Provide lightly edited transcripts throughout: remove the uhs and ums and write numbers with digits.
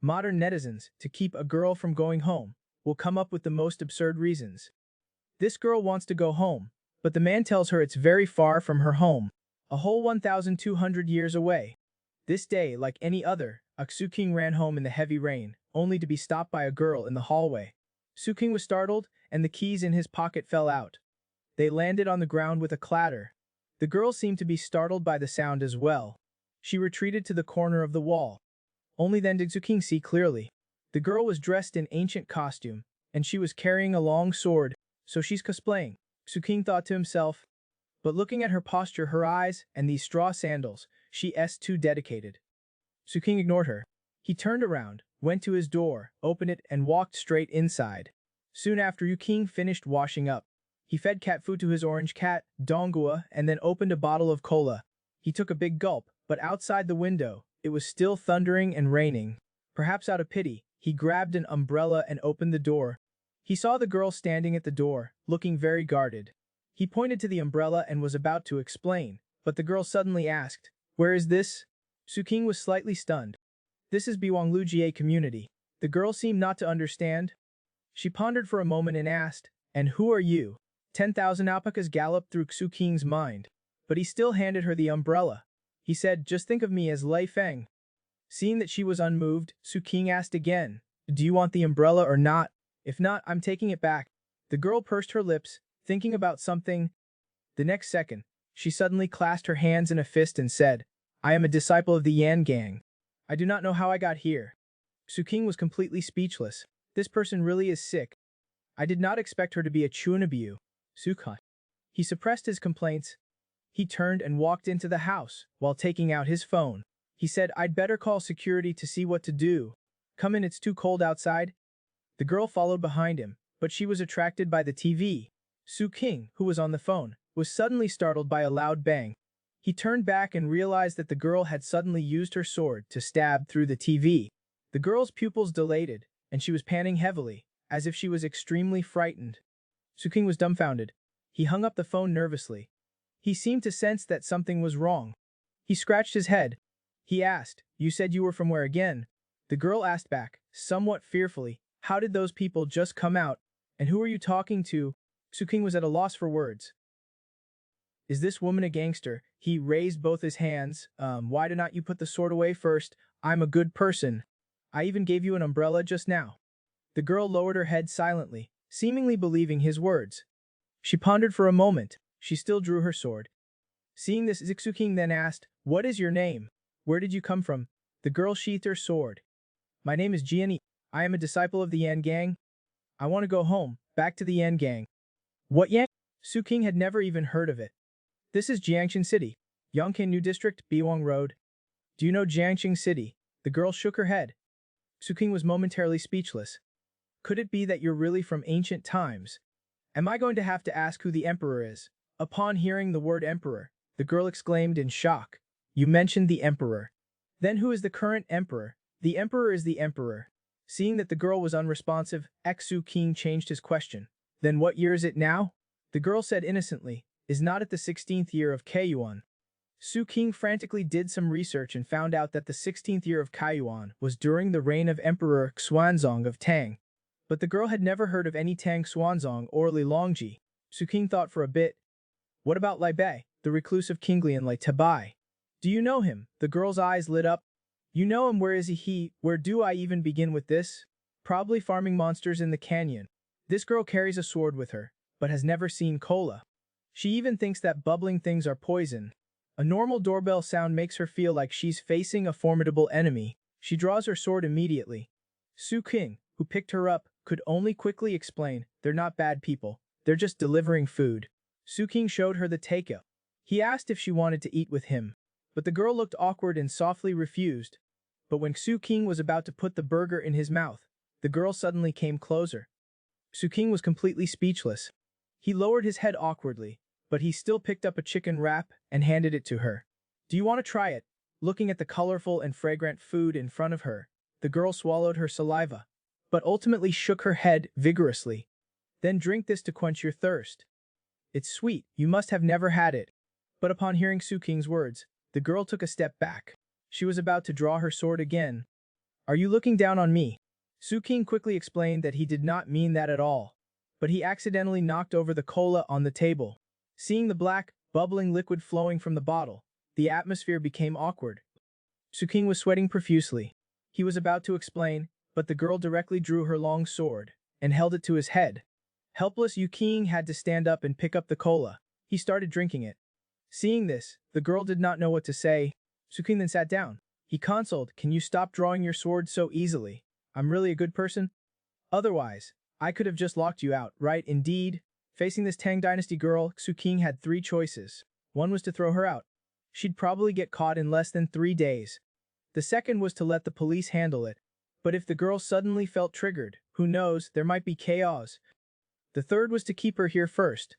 Modern netizens, to keep a girl from going home, will come up with the most absurd reasons. This girl wants to go home, but the man tells her it's very far from her home, a whole 1,200 years away. This day, like any other, King ran home in the heavy rain, only to be stopped by a girl in the hallway. King was startled, and the keys in his pocket fell out. They landed on the ground with a clatter. The girl seemed to be startled by the sound as well. She retreated to the corner of the wall. Only then did King see clearly. The girl was dressed in ancient costume, and she was carrying a long sword, so she's cosplaying, King thought to himself. But looking at her posture, her eyes, and these straw sandals, she's too dedicated. King ignored her. He turned around, went to his door, opened it, and walked straight inside. Soon after King finished washing up, he fed cat food to his orange cat, Dongua, and then opened a bottle of cola. He took a big gulp, but outside the window, it was still thundering and raining. Perhaps out of pity, he grabbed an umbrella and opened the door. He saw the girl standing at the door, looking very guarded. He pointed to the umbrella and was about to explain, but the girl suddenly asked, "Where is this?" King was slightly stunned. "This is Biwanglujie community." The girl seemed not to understand. She pondered for a moment and asked, "And who are you?" 10,000 alpacas galloped through King's mind, but he still handed her the umbrella. He said, "Just think of me as Lei Feng." Seeing that she was unmoved, King asked again, "Do you want the umbrella or not? If not, I'm taking it back." The girl pursed her lips, thinking about something. The next second, she suddenly clasped her hands in a fist and said, "I am a disciple of the Yan gang. I do not know how I got here." King was completely speechless. This person really is sick. I did not expect her to be a Chunabu. Sukha. He suppressed his complaints. He turned and walked into the house, while taking out his phone. He said, "I'd better call security to see what to do. Come in, it's too cold outside." The girl followed behind him, but she was attracted by the TV. King, who was on the phone, was suddenly startled by a loud bang. He turned back and realized that the girl had suddenly used her sword to stab through the TV. The girl's pupils dilated, and she was panting heavily, as if she was extremely frightened. King was dumbfounded. He hung up the phone nervously. He seemed to sense that something was wrong. He scratched his head. He asked, "You said you were from where again?" The girl asked back, somewhat fearfully, "How did those people just come out? And who are you talking to?" King was at a loss for words. "Is this woman a gangster?" He raised both his hands. Why did not you put the sword away first? I'm a good person. I even gave you an umbrella just now." The girl lowered her head silently, seemingly believing his words. She pondered for a moment. She still drew her sword. Seeing this, King then asked, "What is your name? Where did you come from?" The girl sheathed her sword. "My name is Jiani. I am a disciple of the Yan gang. I want to go home, back to the Yan gang." "What Yan?" King had never even heard of it. "This is Jiangxing City, Yongkan New District, Biwang Road." "Do you know Jiangxing City?" The girl shook her head. King was momentarily speechless. "Could it be that you're really from ancient times? Am I going to have to ask who the emperor is?" Upon hearing the word emperor, the girl exclaimed in shock, "You mentioned the emperor. Then who is the current emperor?" "The emperor is the emperor." Seeing that the girl was unresponsive, King changed his question. "Then what year is it now?" The girl said innocently, "Is not it the 16th year of Kaiyuan?" King frantically did some research and found out that the 16th year of Kaiyuan was during the reign of Emperor Xuanzong of Tang. But the girl had never heard of any Tang Xuanzong or Li Longji. King thought for a bit. "What about Lai Bei, the recluse of Qinglian Lai Tabai? Do you know him?" The girl's eyes lit up. "You know him? Where is he? Where do I even begin with this? Probably farming monsters in the canyon." This girl carries a sword with her, but has never seen cola. She even thinks that bubbling things are poison. A normal doorbell sound makes her feel like she's facing a formidable enemy. She draws her sword immediately. King, who picked her up, could only quickly explain, "They're not bad people. They're just delivering food." King showed her the takeout. He asked if she wanted to eat with him, but the girl looked awkward and softly refused. But when King was about to put the burger in his mouth, the girl suddenly came closer. King was completely speechless. He lowered his head awkwardly, but he still picked up a chicken wrap and handed it to her. "Do you want to try it?" Looking at the colorful and fragrant food in front of her, the girl swallowed her saliva, but ultimately shook her head vigorously. "Then drink this to quench your thirst. It's sweet, you must have never had it." But upon hearing King's words, the girl took a step back. She was about to draw her sword again. Are you looking down on me? Suking quickly explained that he did not mean that at all, but he accidentally knocked over the cola on the table. Seeing the black, bubbling liquid flowing from the bottle, the atmosphere became awkward. Suking was sweating profusely. He was about to explain, but the girl directly drew her long sword and held it to his head. Helpless Yuking had to stand up and pick up the cola. He started drinking it. Seeing this, the girl did not know what to say. Suking then sat down. He consoled, "Can you stop drawing your sword so easily? I'm really a good person. Otherwise, I could have just locked you out, right?" Indeed, facing this Tang Dynasty girl, Suking had three choices. One was to throw her out. She'd probably get caught in less than 3 days. The second was to let the police handle it. But if the girl suddenly felt triggered, who knows, there might be chaos. The third was to keep her here first.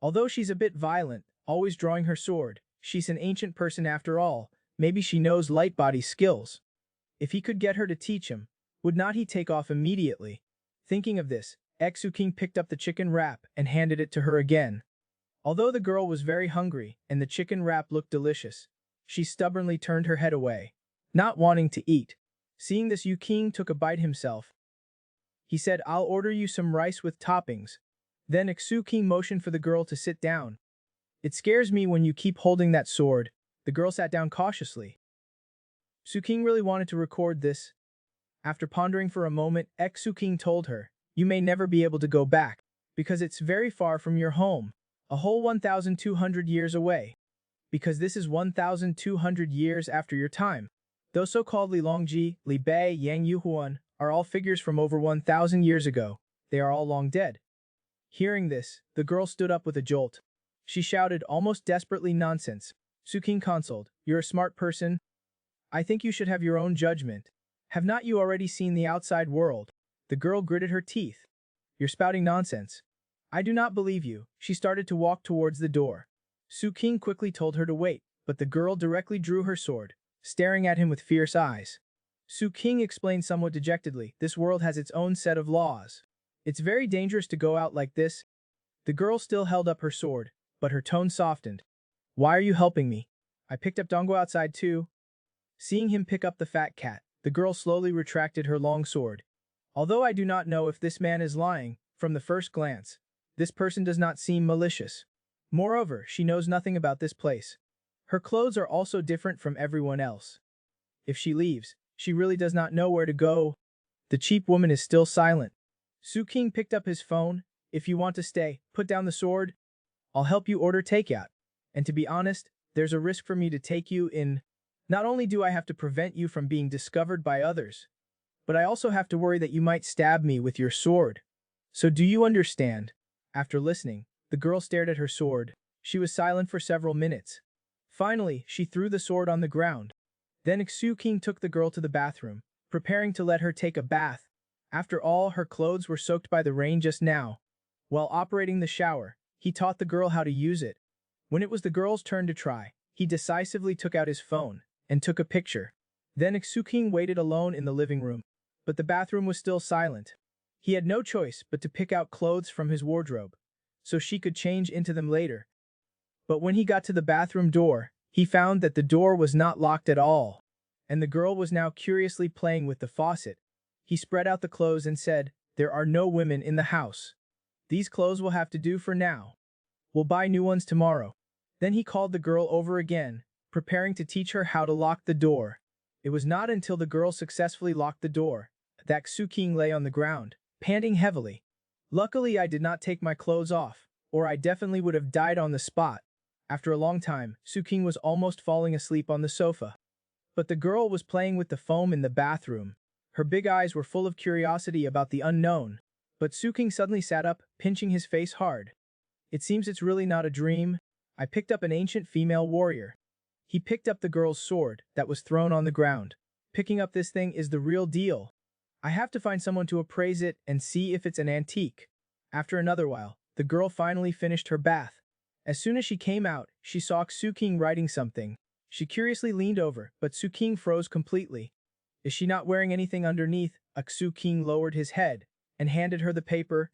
Although she's a bit violent, always drawing her sword, she's an ancient person after all. Maybe she knows light body skills. If he could get her to teach him, would not he take off immediately? Thinking of this, Suking picked up the chicken wrap and handed it to her again. Although the girl was very hungry and the chicken wrap looked delicious, she stubbornly turned her head away, not wanting to eat. Seeing this, Yuking took a bite himself. He said, "I'll order you some rice with toppings." Then Suking motioned for the girl to sit down. "It scares me when you keep holding that sword." The girl sat down cautiously. Suking really wanted to record this. After pondering for a moment, Suking told her, "You may never be able to go back, because it's very far from your home, a whole 1,200 years away. Because this is 1,200 years after your time. Those so-called Li Longji, Li Bei, Yang Yuhuan are all figures from over 1,000 years ago. They are all long dead." Hearing this, the girl stood up with a jolt. She shouted almost desperately, "Nonsense." Suking consoled, "You're a smart person. I think you should have your own judgment. Have not you already seen the outside world?" The girl gritted her teeth. "You're spouting nonsense. I do not believe you." She started to walk towards the door. Suking quickly told her to wait, but the girl directly drew her sword, staring at him with fierce eyes. Suking explained somewhat dejectedly, "This world has its own set of laws. It's very dangerous to go out like this." The girl still held up her sword, but her tone softened. "Why are you helping me? I picked up Dongguo outside too." Seeing him pick up the fat cat, the girl slowly retracted her long sword. "Although I do not know if this man is lying, from the first glance, this person does not seem malicious. Moreover, she knows nothing about this place. Her clothes are also different from everyone else. If she leaves, she really does not know where to go." The cheap woman is still silent. Suking picked up his phone. "If you want to stay, put down the sword. I'll help you order takeout. And to be honest, there's a risk for me to take you in. Not only do I have to prevent you from being discovered by others, but I also have to worry that you might stab me with your sword. So do you understand?" After listening, the girl stared at her sword. She was silent for several minutes. Finally, she threw the sword on the ground. Then Suking took the girl to the bathroom, preparing to let her take a bath. After all, her clothes were soaked by the rain just now. While operating the shower, he taught the girl how to use it. When it was the girl's turn to try, he decisively took out his phone and took a picture. Then Suking waited alone in the living room, but the bathroom was still silent. He had no choice but to pick out clothes from his wardrobe, so she could change into them later. But when he got to the bathroom door, he found that the door was not locked at all, and the girl was now curiously playing with the faucet. He spread out the clothes and said, "There are no women in the house. These clothes will have to do for now. We'll buy new ones tomorrow." Then he called the girl over again, preparing to teach her how to lock the door. It was not until the girl successfully locked the door that Suking lay on the ground, panting heavily. "Luckily I did not take my clothes off, or I definitely would have died on the spot." After a long time, Suking was almost falling asleep on the sofa. But the girl was playing with the foam in the bathroom. Her big eyes were full of curiosity about the unknown. But Suking suddenly sat up, pinching his face hard. "It seems it's really not a dream. I picked up an ancient female warrior." He picked up the girl's sword that was thrown on the ground. "Picking up this thing is the real deal. I have to find someone to appraise it and see if it's an antique." After another while, the girl finally finished her bath. As soon as she came out, she saw Suking writing something. She curiously leaned over, but Suking froze completely. "Is she not wearing anything underneath?" Suking lowered his head and handed her the paper.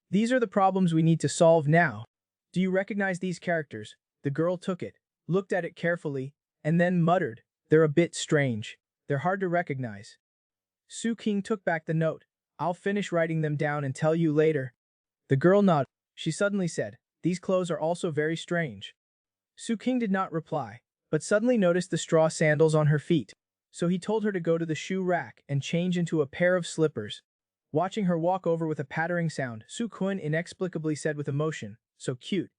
"These are the problems we need to solve now. Do you recognize these characters?" The girl took it, looked at it carefully, and then muttered, "They're a bit strange. They're hard to recognize." Su King took back the note. I'll finish writing them down and tell you later. The girl nodded. She suddenly said, these clothes are also very strange. Su King did not reply, but suddenly noticed the straw sandals on her feet. So he told her to go to the shoe rack and change into a pair of slippers. Watching her walk over with a pattering sound, Su Kun inexplicably said with emotion, so cute.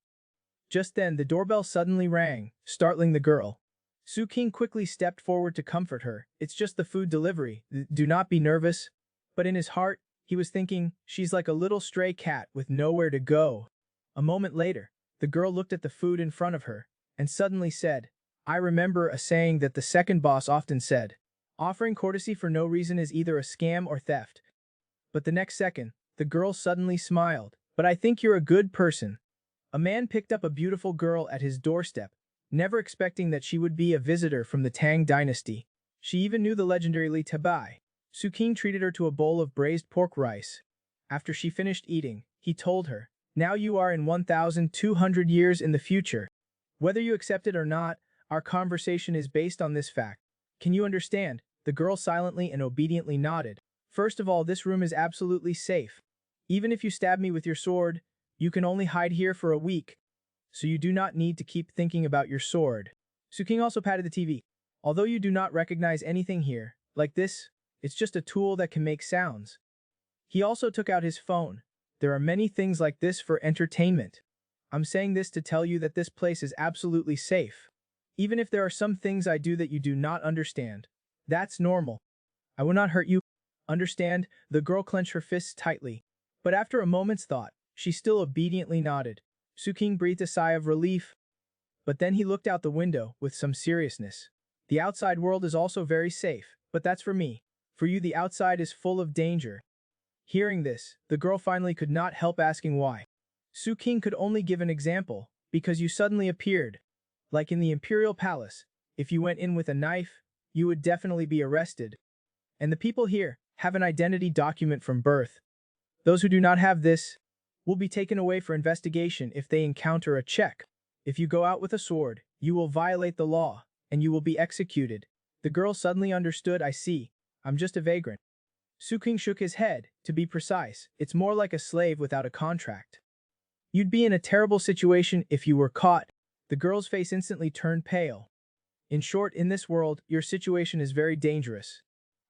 Just then the doorbell suddenly rang, startling the girl. Su King quickly stepped forward to comfort her. It's just the food delivery, do not be nervous. But in his heart, he was thinking, she's like a little stray cat with nowhere to go. A moment later, the girl looked at the food in front of her, and suddenly said, I remember a saying that the second boss often said, offering courtesy for no reason is either a scam or theft. But the next second, the girl suddenly smiled, but I think you're a good person. A man picked up a beautiful girl at his doorstep, never expecting that she would be a visitor from the Tang dynasty. She even knew the legendary Li Tabai. Su King treated her to a bowl of braised pork rice. After she finished eating, he told her, now you are in 1,200 years in the future. Whether you accept it or not, our conversation is based on this fact. Can you understand? The girl silently and obediently nodded. First of all, this room is absolutely safe. Even if you stab me with your sword, you can only hide here for a week. So you do not need to keep thinking about your sword. Su King also patted the TV. Although you do not recognize anything here, like this, it's just a tool that can make sounds. He also took out his phone. There are many things like this for entertainment. I'm saying this to tell you that this place is absolutely safe. Even if there are some things I do that you do not understand. That's normal. I will not hurt you. Understand? The girl clenched her fists tightly. But after a moment's thought, she still obediently nodded. Su King breathed a sigh of relief. But then he looked out the window with some seriousness. The outside world is also very safe, but that's for me. For you, the outside is full of danger. Hearing this, the girl finally could not help asking why. Su King could only give an example, because you suddenly appeared. Like in the imperial palace, if you went in with a knife, you would definitely be arrested. And the people here have an identity document from birth. Those who do not have this will be taken away for investigation if they encounter a check. If you go out with a sword, you will violate the law, and you will be executed. The girl suddenly understood. I see. I'm just a vagrant. Su King shook his head. To be precise, it's more like a slave without a contract. You'd be in a terrible situation if you were caught. The girl's face instantly turned pale. In short, in this world, your situation is very dangerous.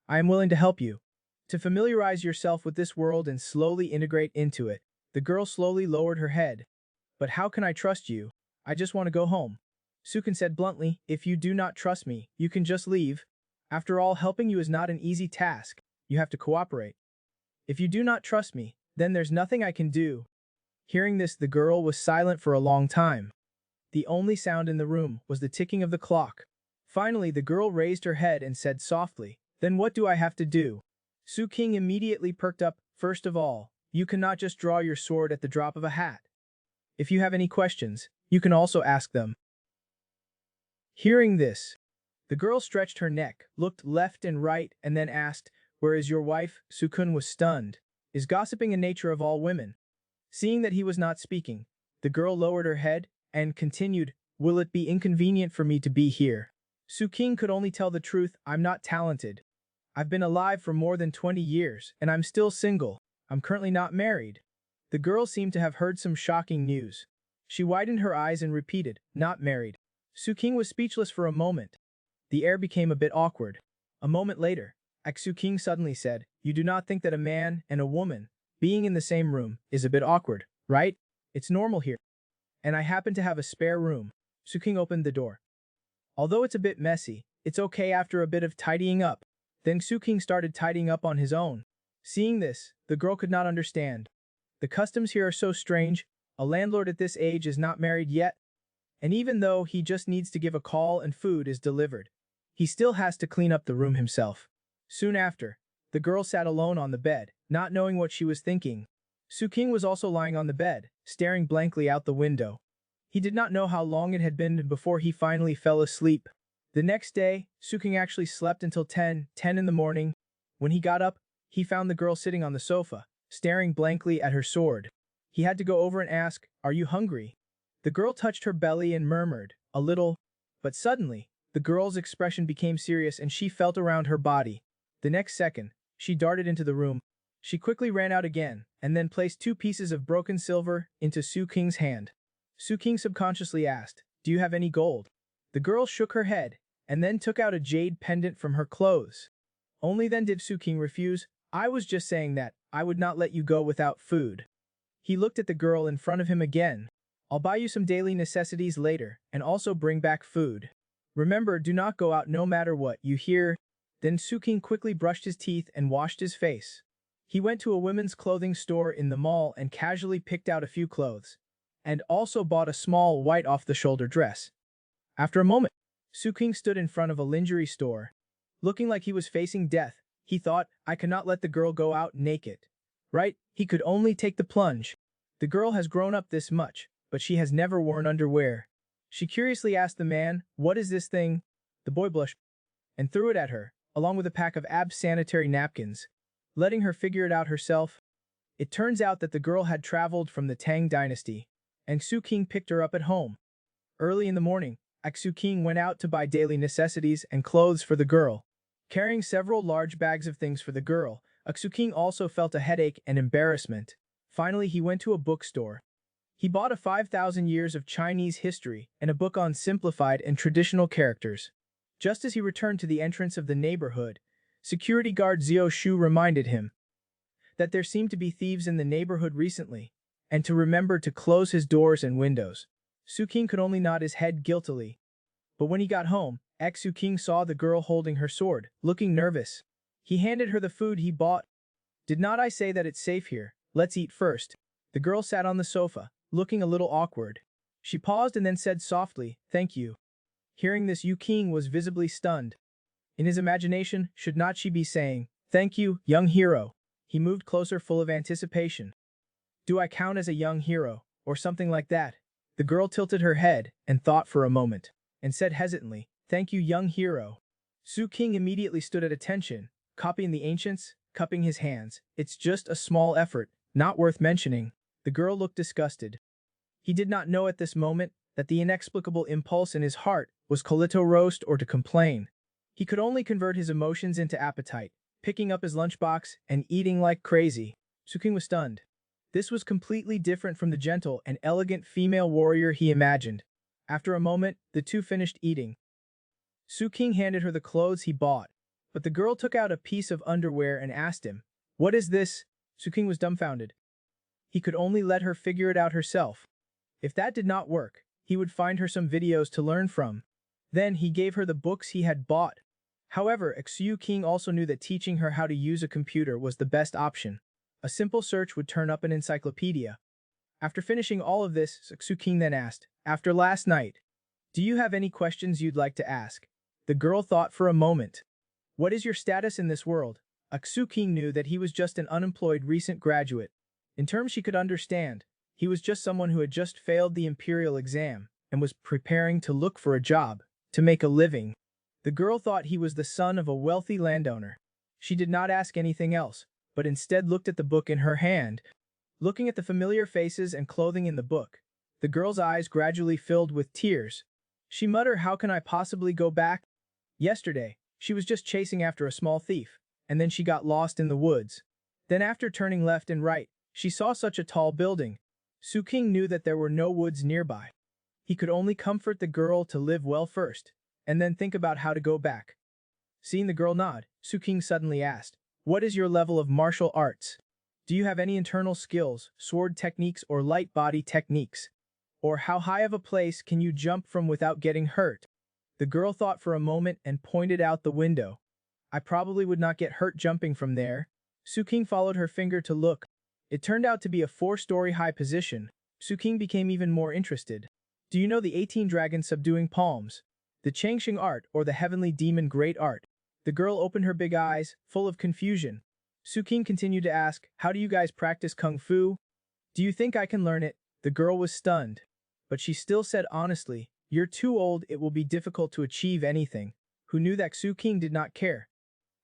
I am willing to help you. To familiarize yourself with this world and slowly integrate into it, the girl slowly lowered her head. But how can I trust you? I just want to go home. Su King said bluntly, if you do not trust me, you can just leave. After all, helping you is not an easy task. You have to cooperate. If you do not trust me, then there's nothing I can do. Hearing this, the girl was silent for a long time. The only sound in the room was the ticking of the clock. Finally, the girl raised her head and said softly, then what do I have to do? Su King immediately perked up. First of all, you cannot just draw your sword at the drop of a hat. If you have any questions, you can also ask them. Hearing this, the girl stretched her neck, looked left and right, and then asked, where is your wife? Su Kun was stunned. Is gossiping a nature of all women? Seeing that he was not speaking, the girl lowered her head and continued, will it be inconvenient for me to be here? Su King could only tell the truth. I'm not talented. I've been alive for more than 20 years, and I'm still single. I'm currently not married. The girl seemed to have heard some shocking news. She widened her eyes and repeated, not married. Su King was speechless for a moment. The air became a bit awkward. A moment later, Su King suddenly said, you do not think that a man and a woman, being in the same room, is a bit awkward, right? It's normal here. And I happen to have a spare room. Su King opened the door. Although it's a bit messy, it's okay after a bit of tidying up. Then Su King started tidying up on his own. Seeing this, the girl could not understand. The customs here are so strange. A landlord at this age is not married yet. And even though he just needs to give a call and food is delivered, he still has to clean up the room himself. Soon after, the girl sat alone on the bed, not knowing what she was thinking. Su King was also lying on the bed, staring blankly out the window. He did not know how long it had been before he finally fell asleep. The next day, Su King actually slept until 10 in the morning. When he got up, he found the girl sitting on the sofa, staring blankly at her sword. He had to go over and ask, are you hungry? The girl touched her belly and murmured, a little. But suddenly, the girl's expression became serious and she felt around her body. The next second, She darted into the room. She quickly ran out again, and then placed 2 pieces of broken silver into Su Qing's hand. Su Qing subconsciously asked, "Do you have any gold?" The girl shook her head, and then took out a jade pendant from her clothes. Only then did Su Qing refuse. "I was just saying that I would not let you go without food." He looked at the girl in front of him again. "I'll buy you some daily necessities later, and also bring back food. Remember, do not go out no matter what, you hear?" Then Su Qing quickly brushed his teeth and washed his face. He went to a women's clothing store in the mall and casually picked out a few clothes, and also bought a small white off-the-shoulder dress. After a moment, Su Qing stood in front of a lingerie store. Looking like he was facing death, he thought, "I cannot let the girl go out naked." Right? He could only take the plunge. The girl has grown up this much, but she has never worn underwear. She curiously asked the man, "What is this thing?" The boy blushed and threw it at her, along with a pack of Ab's sanitary napkins, letting her figure it out herself. It turns out that the girl had traveled from the Tang dynasty, and Su Qing picked her up at home. Early in the morning, Su Qing went out to buy daily necessities and clothes for the girl. Carrying several large bags of things for the girl, Su Qing also felt a headache and embarrassment. Finally, he went to a bookstore. He bought a 5,000 Years of Chinese History and a book on simplified and traditional characters. Just as he returned to the entrance of the neighborhood, security guard Zhou Shu reminded him that there seemed to be thieves in the neighborhood recently, and to remember to close his doors and windows. Su Qing could only nod his head guiltily. But when he got home, Su Qing saw the girl holding her sword, looking nervous. He handed her the food he bought. "Did not I say that it's safe here? Let's eat first." The girl sat on the sofa, looking a little awkward. She paused and then said softly, "Thank you." Hearing this, Yu Qing was visibly stunned. In his imagination, should not she be saying, "Thank you, young hero"? He moved closer full of anticipation. "Do I count as a young hero, or something like that?" The girl tilted her head and thought for a moment, and said hesitantly, "Thank you, young hero." Su Qing immediately stood at attention, copying the ancients, cupping his hands. "It's just a small effort, not worth mentioning." The girl looked disgusted. He did not know at this moment that the inexplicable impulse in his heart was colito roast or to complain. He could only convert his emotions into appetite, picking up his lunchbox and eating like crazy. Su Qing was stunned. This was completely different from the gentle and elegant female warrior he imagined. After a moment, the two finished eating. Su Qing handed her the clothes he bought, but the girl took out a piece of underwear and asked him, "What is this?" Su Qing was dumbfounded. He could only let her figure it out herself. If that did not work, he would find her some videos to learn from. Then he gave her the books he had bought. However, Su Qing also knew that teaching her how to use a computer was the best option. A simple search would turn up an encyclopedia. After finishing all of this, Su Qing then asked, "After last night, do you have any questions you'd like to ask?" The girl thought for a moment. "What is your status in this world?" Su Qing knew that he was just an unemployed recent graduate. In terms she could understand, he was just someone who had just failed the imperial exam and was preparing to look for a job, to make a living. The girl thought he was the son of a wealthy landowner. She did not ask anything else, but instead looked at the book in her hand. Looking at the familiar faces and clothing in the book, the girl's eyes gradually filled with tears. She muttered, "How can I possibly go back? Yesterday, she was just chasing after a small thief, and then she got lost in the woods. Then after turning left and right, she saw such a tall building." Su Qing knew that there were no woods nearby. He could only comfort the girl to live well first, and then think about how to go back. Seeing the girl nod, Su Qing suddenly asked, "What is your level of martial arts? Do you have any internal skills, sword techniques or light body techniques? Or how high of a place can you jump from without getting hurt?" The girl thought for a moment and pointed out the window. "I probably would not get hurt jumping from there." Su Qing followed her finger to look. It turned out to be a 4-story high position. Su Qing became even more interested. "Do you know the 18 dragons subduing palms? The Changxing art or the heavenly demon great art?" The girl opened her big eyes, full of confusion. Su Qing continued to ask, "How do you guys practice kung fu? Do you think I can learn it?" The girl was stunned. But she still said honestly, "You're too old, it will be difficult to achieve anything." Who knew that Su Qing did not care.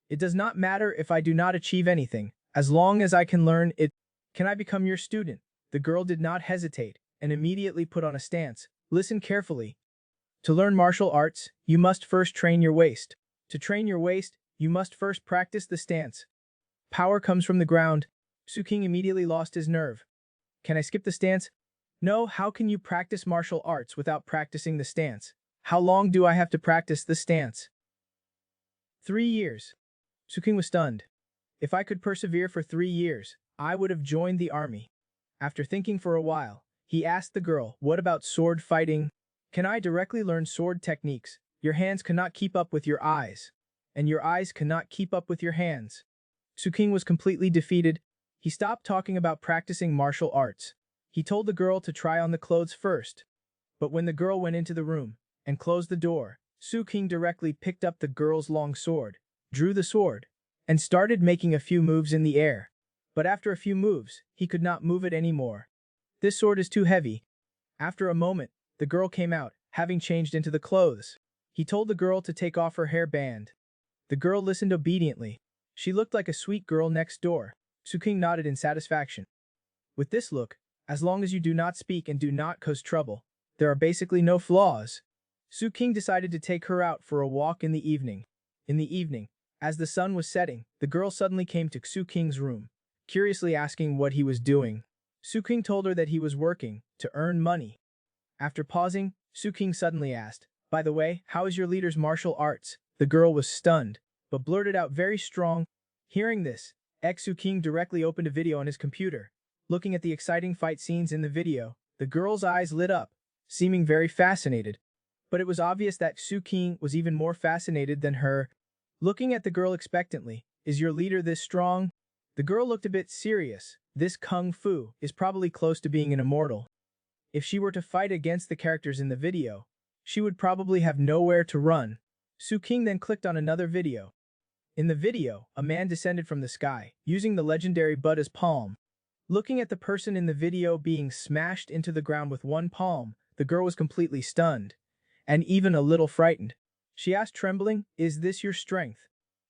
"It does not matter if I do not achieve anything, as long as I can learn it. Can I become your student?" The girl did not hesitate, and immediately put on a stance. "Listen carefully. To learn martial arts, you must first train your waist. To train your waist, you must first practice the stance. Power comes from the ground. Su King immediately lost his nerve. Can I skip the stance? No, how can you practice martial arts without practicing the stance? How long do I have to practice the stance? 3 years. Su King was stunned. If I could persevere for 3 years, I would have joined the army. After thinking for a while, he asked the girl, what about sword fighting? Can I directly learn sword techniques? Your hands cannot keep up with your eyes, and your eyes cannot keep up with your hands. Su King was completely defeated. He stopped talking about practicing martial arts. He told the girl to try on the clothes first. But when the girl went into the room and closed the door, Su King directly picked up the girl's long sword, drew the sword, and started making a few moves in the air. But after a few moves, he could not move it anymore. This sword is too heavy. After a moment, the girl came out, having changed into the clothes. He told the girl to take off her hair band. The girl listened obediently. She looked like a sweet girl next door. Su King nodded in satisfaction. With this look, as long as you do not speak and do not cause trouble, there are basically no flaws. Su King decided to take her out for a walk in the evening. In the evening, as the sun was setting, the girl suddenly came to Su King's room, curiously asking what he was doing. Su King told her that he was working to earn money. After pausing, Su King suddenly asked, by the way, how is your leader's martial arts? The girl was stunned, but blurted out very strong. Hearing this, Su King directly opened a video on his computer. Looking at the exciting fight scenes in the video, the girl's eyes lit up, seeming very fascinated. But it was obvious that Su King was even more fascinated than her. Looking at the girl expectantly, is your leader this strong? The girl looked a bit serious. This kung fu is probably close to being an immortal. If she were to fight against the characters in the video, she would probably have nowhere to run. Su King then clicked on another video. In the video, a man descended from the sky, using the legendary Buddha's palm. Looking at the person in the video being smashed into the ground with one palm, the girl was completely stunned, and even a little frightened. She asked trembling, is this your strength?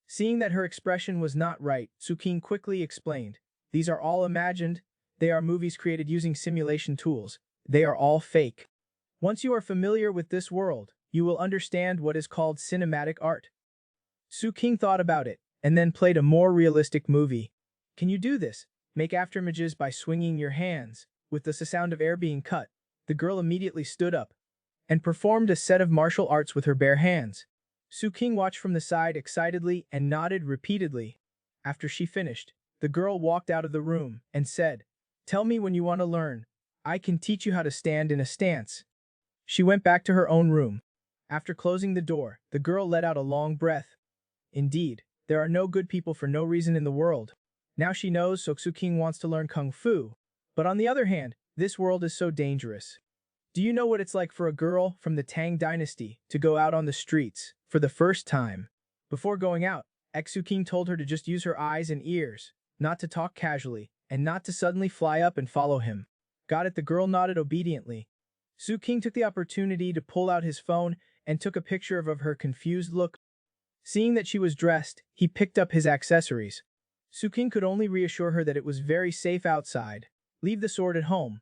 Seeing that her expression was not right, Su King quickly explained, these are all imagined, they are movies created using simulation tools, they are all fake. Once you are familiar with this world, you will understand what is called cinematic art. Su King thought about it, and then played a more realistic movie. Can you do this? Make afterimages by swinging your hands, with the sound of air being cut. The girl immediately stood up and performed a set of martial arts with her bare hands. Su King watched from the side excitedly and nodded repeatedly. After she finished, the girl walked out of the room and said, tell me when you want to learn. I can teach you how to stand in a stance. She went back to her own room. After closing the door, the girl let out a long breath. Indeed, there are no good people for no reason in the world. Now she knows, so Su King wants to learn kung fu. But on the other hand, this world is so dangerous. Do you know what it's like for a girl from the Tang dynasty to go out on the streets for the first time? Before going out, Su King told her to just use her eyes and ears, not to talk casually, and not to suddenly fly up and follow him. Got it? The girl nodded obediently. Su King took the opportunity to pull out his phone and took a picture of her confused look. Seeing that she was dressed, he picked up his accessories. Su King could only reassure her that it was very safe outside. Leave the sword at home.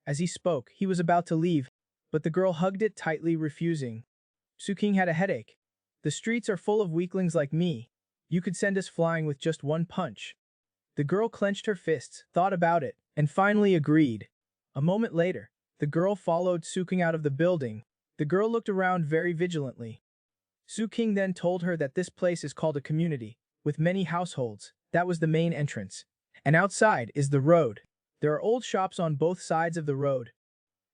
As he spoke, he was about to leave, but the girl hugged it tightly, refusing. Su King had a headache. The streets are full of weaklings like me. You could send us flying with just one punch. The girl clenched her fists, thought about it, and finally agreed. A moment later, the girl followed Su King out of the building. The girl looked around very vigilantly. Su King then told her that this place is called a community, with many households. That was the main entrance. And outside is the road. There are old shops on both sides of the road.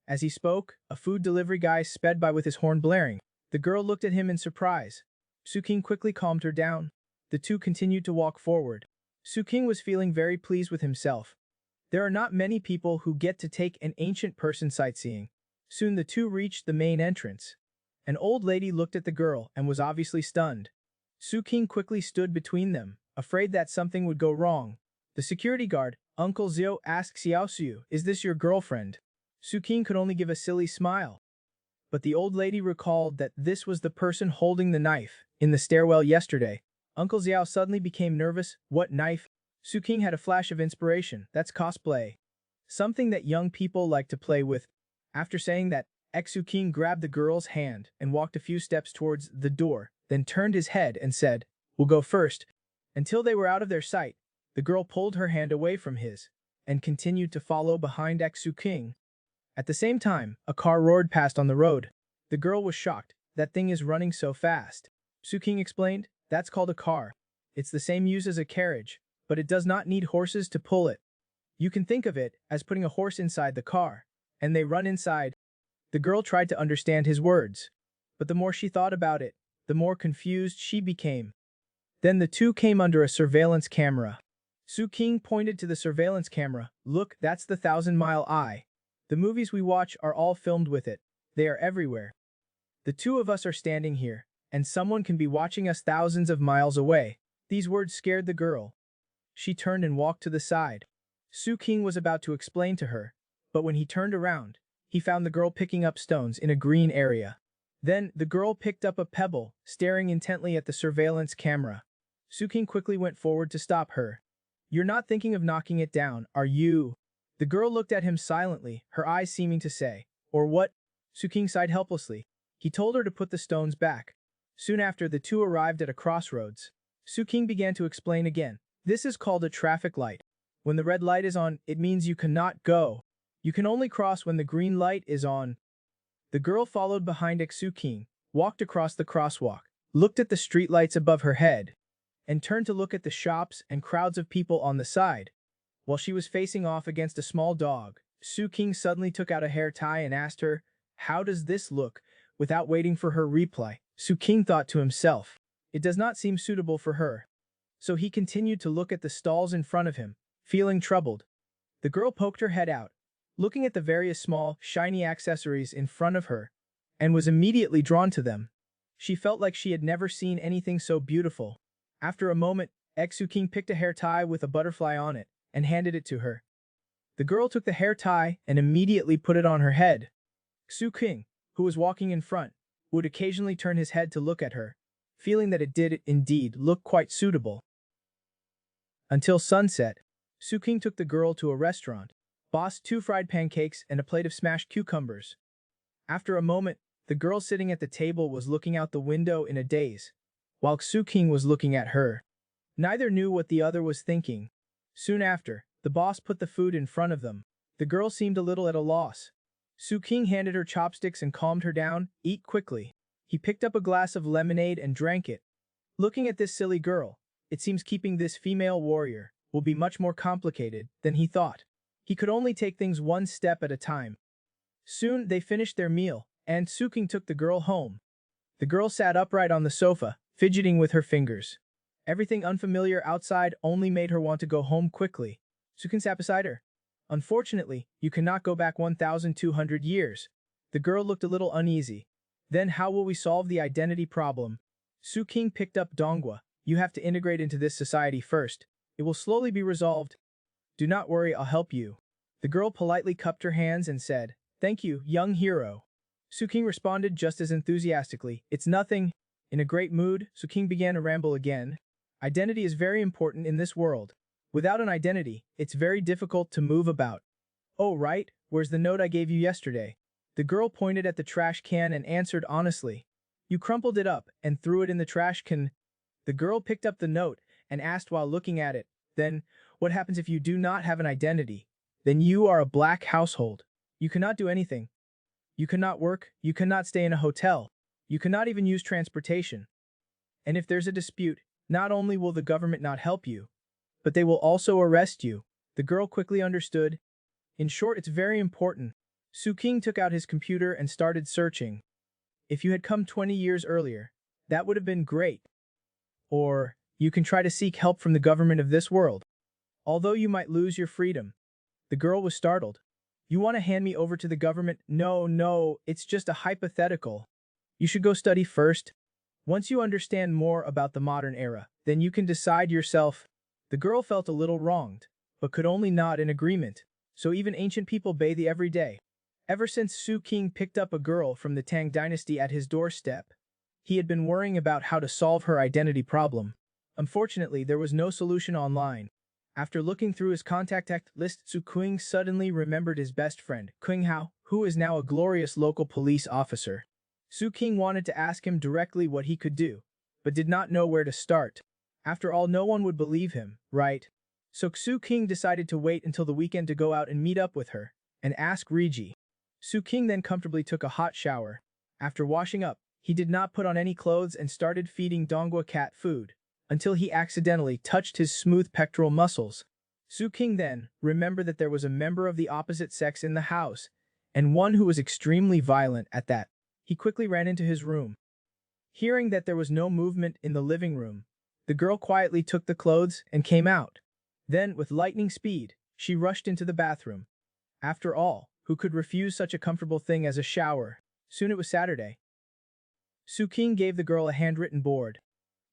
As he spoke, a food delivery guy sped by with his horn blaring. The girl looked at him in surprise. Su King quickly calmed her down. The two continued to walk forward. Su King was feeling very pleased with himself. There are not many people who get to take an ancient person sightseeing. Soon the two reached the main entrance. An old lady looked at the girl and was obviously stunned. Su King quickly stood between them, afraid that something would go wrong. The security guard, Uncle Zio, asked Xiaoxiu, is this your girlfriend? Su King could only give a silly smile. But the old lady recalled that this was the person holding the knife in the stairwell yesterday. Uncle Xiao suddenly became nervous. What knife? Su King had a flash of inspiration. That's cosplay. Something that young people like to play with. After saying that, Su King grabbed the girl's hand and walked a few steps towards the door, then turned his head and said, we'll go first. Until they were out of their sight, The girl pulled her hand away from his and continued to follow behind Su King. At the same time, a car roared past on the road. The girl was shocked. That thing is running so fast. Su King explained, that's called a car. It's the same use as a carriage, but it does not need horses to pull it. You can think of it as putting a horse inside the car, and they run inside. The girl tried to understand his words, but the more she thought about it, the more confused she became. Then the two came under a surveillance camera. Su King pointed to the surveillance camera. Look, that's the 1,000-mile eye. The movies we watch are all filmed with it. They are everywhere. The two of us are standing here, and someone can be watching us thousands of miles away. These words scared the girl. She turned and walked to the side. Su King was about to explain to her, but when he turned around, he found the girl picking up stones in a green area. Then, the girl picked up a pebble, staring intently at the surveillance camera. Su King quickly went forward to stop her. You're not thinking of knocking it down, are you? The girl looked at him silently, her eyes seeming to say, or what? Su King sighed helplessly. He told her to put the stones back. Soon after, the two arrived at a crossroads. Su King began to explain again. This is called a traffic light. When the red light is on, it means you cannot go. You can only cross when the green light is on. The girl followed behind Su King, walked across the crosswalk, looked at the streetlights above her head, and turned to look at the shops and crowds of people on the side. While she was facing off against a small dog, Su King suddenly took out a hair tie and asked her, "How does this look?" Without waiting for her reply, Su King thought to himself, it does not seem suitable for her. So he continued to look at the stalls in front of him, feeling troubled. The girl poked her head out, looking at the various small, shiny accessories in front of her, and was immediately drawn to them. She felt like she had never seen anything so beautiful. After a moment, Su King picked a hair tie with a butterfly on it and handed it to her. The girl took the hair tie and immediately put it on her head. Su King, who was walking in front, would occasionally turn his head to look at her, feeling that it did indeed look quite suitable. Until sunset, Su King took the girl to a restaurant, bought 2 fried pancakes and a plate of smashed cucumbers. After a moment, the girl sitting at the table was looking out the window in a daze, while Su King was looking at her. Neither knew what the other was thinking. Soon after, the boss put the food in front of them. The girl seemed a little at a loss. Su King handed her chopsticks and calmed her down. Eat quickly. He picked up a glass of lemonade and drank it. Looking at this silly girl, it seems keeping this female warrior will be much more complicated than he thought. He could only take things one step at a time. Soon they finished their meal, and Su King took the girl home. The girl sat upright on the sofa, fidgeting with her fingers. Everything unfamiliar outside only made her want to go home quickly. Su King sat beside her. Unfortunately, you cannot go back 1,200 years. The girl looked a little uneasy. Then how will we solve the identity problem? Su King picked up Donghua. You have to integrate into this society first. It will slowly be resolved. Do not worry, I'll help you. The girl politely cupped her hands and said, Thank you, young hero. Su King responded just as enthusiastically, It's nothing. In a great mood, Su King began to ramble again. Identity is very important in this world. Without an identity, it's very difficult to move about. Oh right, where's the note I gave you yesterday? The girl pointed at the trash can and answered honestly. You crumpled it up and threw it in the trash can. The girl picked up the note and asked while looking at it, Then, what happens if you do not have an identity? Then you are a black household. You cannot do anything. You cannot work, you cannot stay in a hotel. You cannot even use transportation. And if there's a dispute, not only will the government not help you, but they will also arrest you. The girl quickly understood. In short, it's very important. Su King took out his computer and started searching. If you had come 20 years earlier, that would have been great. Or, you can try to seek help from the government of this world. Although you might lose your freedom. The girl was startled. You want to hand me over to the government? No, it's just a hypothetical. You should go study first. Once you understand more about the modern era, then you can decide yourself. The girl felt a little wronged, but could only nod in agreement. So even ancient people bathe every day. Ever since Su King picked up a girl from the Tang dynasty at his doorstep, he had been worrying about how to solve her identity problem. Unfortunately, there was no solution online. After looking through his contact list, Su King suddenly remembered his best friend, Qing Hao, who is now a glorious local police officer. Su King wanted to ask him directly what he could do, but did not know where to start. After all, no one would believe him, right? So Su King decided to wait until the weekend to go out and meet up with her, and ask Riji. Su King then comfortably took a hot shower. After washing up, he did not put on any clothes and started feeding Dongwa cat food, until he accidentally touched his smooth pectoral muscles. Su King then remembered that there was a member of the opposite sex in the house, and one who was extremely violent at that. He quickly ran into his room. Hearing that there was no movement in the living room, the girl quietly took the clothes and came out. Then, with lightning speed, she rushed into the bathroom. After all, who could refuse such a comfortable thing as a shower? Soon it was Saturday. Su King gave the girl a handwritten board.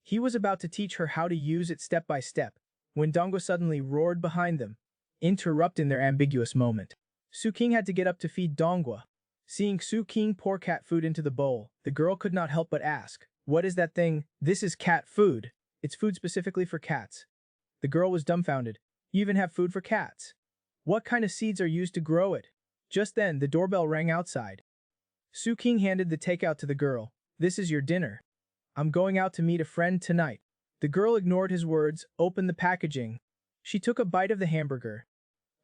He was about to teach her how to use it step by step, when Dongwa suddenly roared behind them, interrupting their ambiguous moment. Su King had to get up to feed Dongwa. Seeing Su King pour cat food into the bowl, the girl could not help but ask, "What is that thing?" "This is cat food. It's food specifically for cats." The girl was dumbfounded. "You even have food for cats? What kind of seeds are used to grow it?" Just then, the doorbell rang outside. Su King handed the takeout to the girl. "This is your dinner. I'm going out to meet a friend tonight." The girl ignored his words, opened the packaging. She took a bite of the hamburger.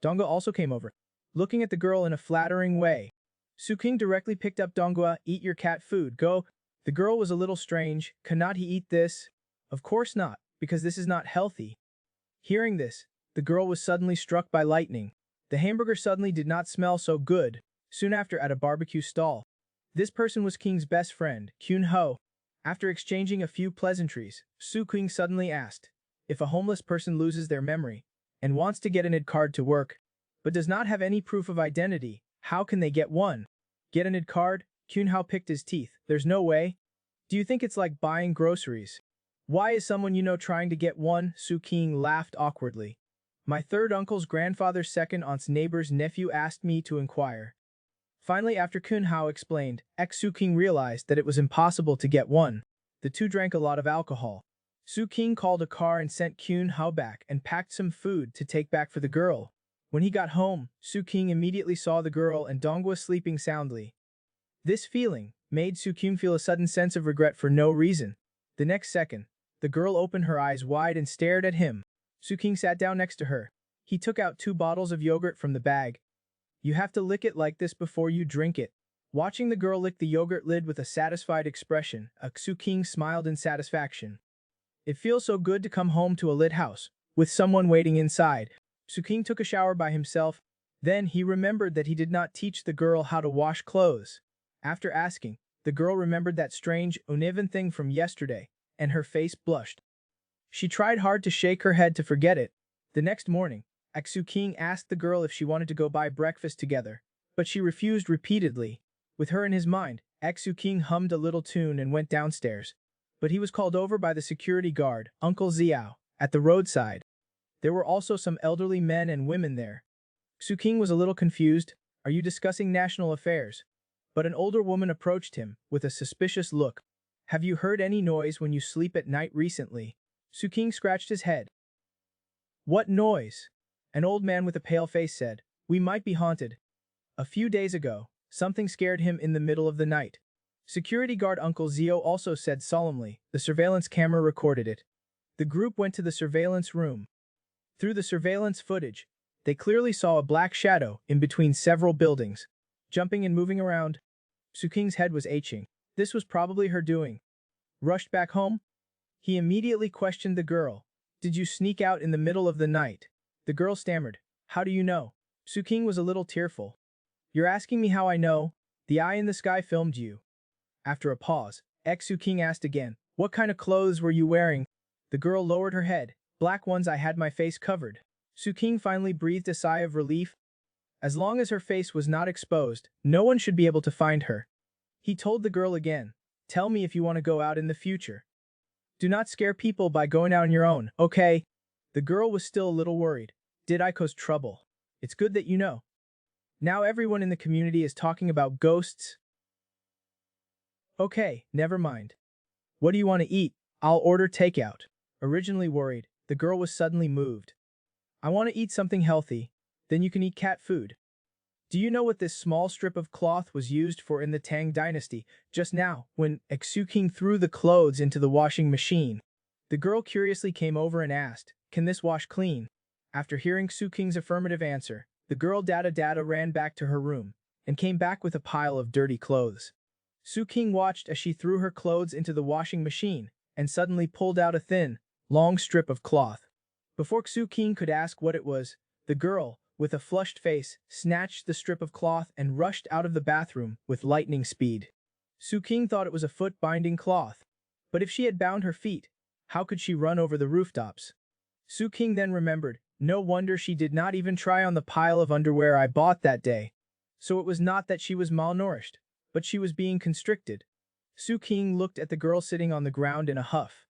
Dongwa also came over, looking at the girl in a flattering way. Su King directly picked up Dongwa. "Eat your cat food, go." The girl was a little strange. "Cannot he eat this?" "Of course not, because this is not healthy." Hearing this, the girl was suddenly struck by lightning. The hamburger suddenly did not smell so good. Soon after, at a barbecue stall, this person was King's best friend, Kyun Ho. After exchanging a few pleasantries, Su King suddenly asked, "If a homeless person loses their memory and wants to get an ID card to work, but does not have any proof of identity, how can they get one?" "Get an ID card?" Kyun Ho picked his teeth. "There's no way. Do you think it's like buying groceries? Why is someone you know trying to get one?" Su King laughed awkwardly. "My third uncle's grandfather's second aunt's neighbor's nephew asked me to inquire." Finally, after Kun Hao explained, Su King realized that it was impossible to get one. The two drank a lot of alcohol. Su King called a car and sent Kun Hao back and packed some food to take back for the girl. When he got home, Su King immediately saw the girl and Dongwa sleeping soundly. This feeling made Su King feel a sudden sense of regret for no reason. The next second, the girl opened her eyes wide and stared at him. Su King sat down next to her. He took out 2 bottles of yogurt from the bag. "You have to lick it like this before you drink it." Watching the girl lick the yogurt lid with a satisfied expression, Su King smiled in satisfaction. "It feels so good to come home to a lit house, with someone waiting inside." Su King took a shower by himself. Then he remembered that he did not teach the girl how to wash clothes. After asking, the girl remembered that strange, uneven thing from yesterday, and her face blushed. She tried hard to shake her head to forget it. The next morning, Su King asked the girl if she wanted to go buy breakfast together, but she refused repeatedly. With her in his mind, Su King hummed a little tune and went downstairs. But he was called over by the security guard, Uncle Xiao, at the roadside. There were also some elderly men and women there. Su King was a little confused. "Are you discussing national affairs?" But an older woman approached him with a suspicious look. "Have you heard any noise when you sleep at night recently?" Su King scratched his head. "What noise?" An old man with a pale face said, "We might be haunted. A few days ago, something scared him in the middle of the night." Security guard Uncle Zio also said solemnly, "The surveillance camera recorded it." The group went to the surveillance room. Through the surveillance footage, they clearly saw a black shadow in between several buildings, jumping and moving around. Su King's head was aching. This was probably her doing. Rushed back home? He immediately questioned the girl. "Did you sneak out in the middle of the night?" The girl stammered. "How do you know?" Su King was a little tearful. "You're asking me how I know? The eye in the sky filmed you." After a pause, Su King asked again, "What kind of clothes were you wearing?" The girl lowered her head. "Black ones. I had my face covered." Su King finally breathed a sigh of relief. As long as her face was not exposed, no one should be able to find her. He told the girl again, "Tell me if you want to go out in the future. Do not scare people by going out on your own, okay?" The girl was still a little worried. "Did I cause trouble?" "It's good that you know. Now everyone in the community is talking about ghosts." "Okay, never mind. What do you want to eat? I'll order takeout." Originally worried, the girl was suddenly moved. "I want to eat something healthy. Then you can eat cat food." "Do you know what this small strip of cloth was used for in the Tang dynasty, just now, when Su King threw the clothes into the washing machine?" The girl curiously came over and asked, "Can this wash clean?" After hearing Su King's affirmative answer, the girl Dada Dada ran back to her room and came back with a pile of dirty clothes. Su King watched as she threw her clothes into the washing machine and suddenly pulled out a thin, long strip of cloth. Before Su King could ask what it was, the girl, with a flushed face, snatched the strip of cloth and rushed out of the bathroom with lightning speed. Su King thought it was a foot-binding cloth. But if she had bound her feet, how could she run over the rooftops? Su King then remembered, no wonder she did not even try on the pile of underwear I bought that day. So it was not that she was malnourished, but she was being constricted. Su King looked at the girl sitting on the ground in a huff.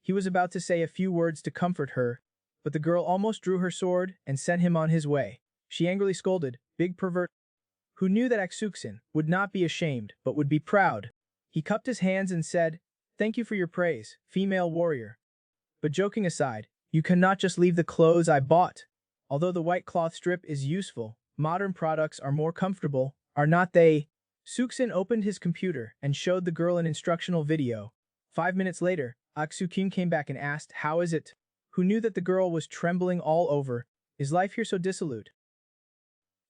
He was about to say a few words to comfort her, but the girl almost drew her sword and sent him on his way. She angrily scolded, "Big pervert," who knew that Aksuksen would not be ashamed but would be proud. He cupped his hands and said, "Thank you for your praise, female warrior. But joking aside, you cannot just leave the clothes I bought. Although the white cloth strip is useful, modern products are more comfortable, are not they?" Suksen opened his computer and showed the girl an instructional video. 5 minutes later, Aksuksen came back and asked, "How is it?" Who knew that the girl was trembling all over. "Is life here so dissolute?"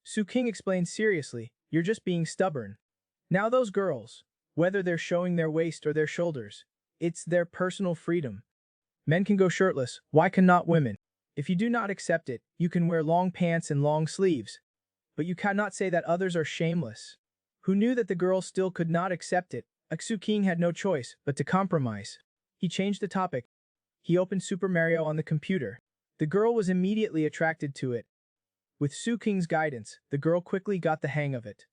Su King explained seriously, "You're just being stubborn. Now those girls, whether they're showing their waist or their shoulders, it's their personal freedom. Men can go shirtless, why cannot women? If you do not accept it, you can wear long pants and long sleeves. But you cannot say that others are shameless." Who knew that the girl still could not accept it, Aksu King had no choice but to compromise. He changed the topic. He opened Super Mario on the computer. The girl was immediately attracted to it. With Su King's guidance, the girl quickly got the hang of it.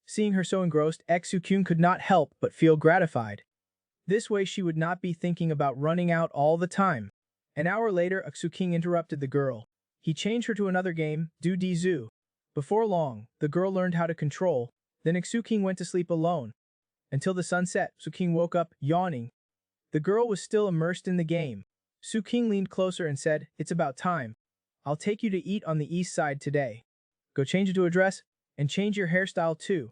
Seeing her so engrossed, Aksu King could not help but feel gratified. This way she would not be thinking about running out all the time. An hour later, Aksu King interrupted the girl. He changed her to another game, Do Di Zoo. Before long, the girl learned how to control. Then Aksu King went to sleep alone. Until the sun set, Su King woke up, yawning. The girl was still immersed in the game. Su King leaned closer and said, "It's about time. I'll take you to eat on the east side today. Go change into a dress, and change your hairstyle too.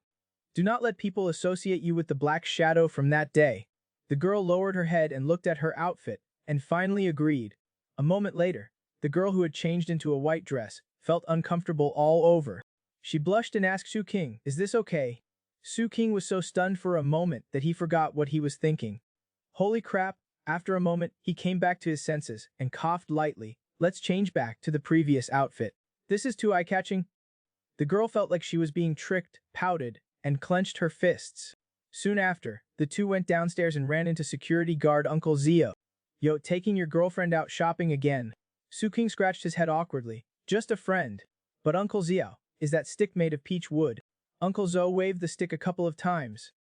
Do not let people associate you with the black shadow from that day." The girl lowered her head and looked at her outfit, and finally agreed. A moment later, the girl who had changed into a white dress felt uncomfortable all over. She blushed and asked Su King, "Is this okay?" Su King was so stunned for a moment that he forgot what he was thinking. Holy crap, after a moment, he came back to his senses and coughed lightly. "Let's change back to the previous outfit. This is too eye-catching." The girl felt like she was being tricked, pouted, and clenched her fists. Soon after, the two went downstairs and ran into security guard Uncle Zio. "Yo, taking your girlfriend out shopping again?" Su King scratched his head awkwardly. "Just a friend." "But Uncle Zio, is that stick made of peach wood?" Uncle Zo waved the stick a couple of times.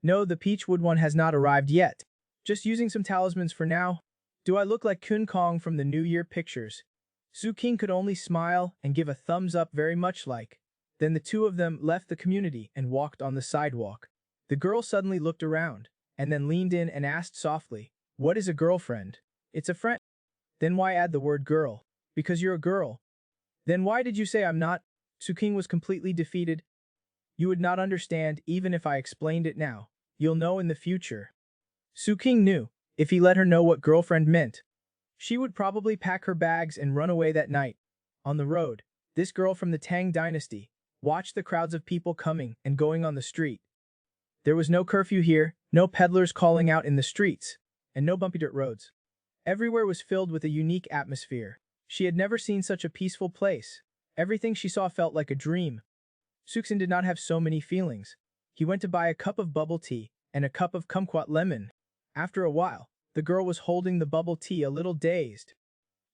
"No, the peach wood one has not arrived yet. Just using some talismans for now." "Do I look like Kun Kong from the New Year pictures?" Su King could only smile and give a thumbs up, very much like. Then the two of them left the community and walked on the sidewalk. The girl suddenly looked around, and then leaned in and asked softly, "What is a girlfriend?" "It's a friend." "Then why add the word girl?" "Because you're a girl." "Then why did you say I'm not?" Su King was completely defeated. "You would not understand even if I explained it now. You'll know in the future." Su King knew, if he let her know what girlfriend meant, she would probably pack her bags and run away that night. On the road, this girl from the Tang dynasty watched the crowds of people coming and going on the street. There was no curfew here, no peddlers calling out in the streets, and no bumpy dirt roads. Everywhere was filled with a unique atmosphere. She had never seen such a peaceful place. Everything she saw felt like a dream. Suksen did not have so many feelings. He went to buy a cup of bubble tea and a cup of kumquat lemon. After a while, the girl was holding the bubble tea a little dazed.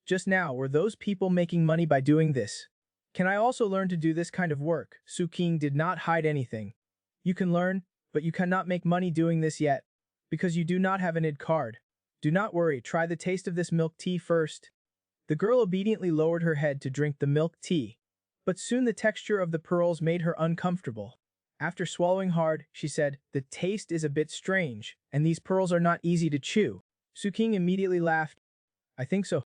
Just now, were those people making money by doing this? Can I also learn to do this kind of work? Su King did not hide anything. You can learn, but you cannot make money doing this yet, because you do not have an ID card. Do not worry, try the taste of this milk tea first. The girl obediently lowered her head to drink the milk tea, but soon the texture of the pearls made her uncomfortable. After swallowing hard, she said, "The taste is a bit strange, and these pearls are not easy to chew." Su King immediately laughed. "I think so."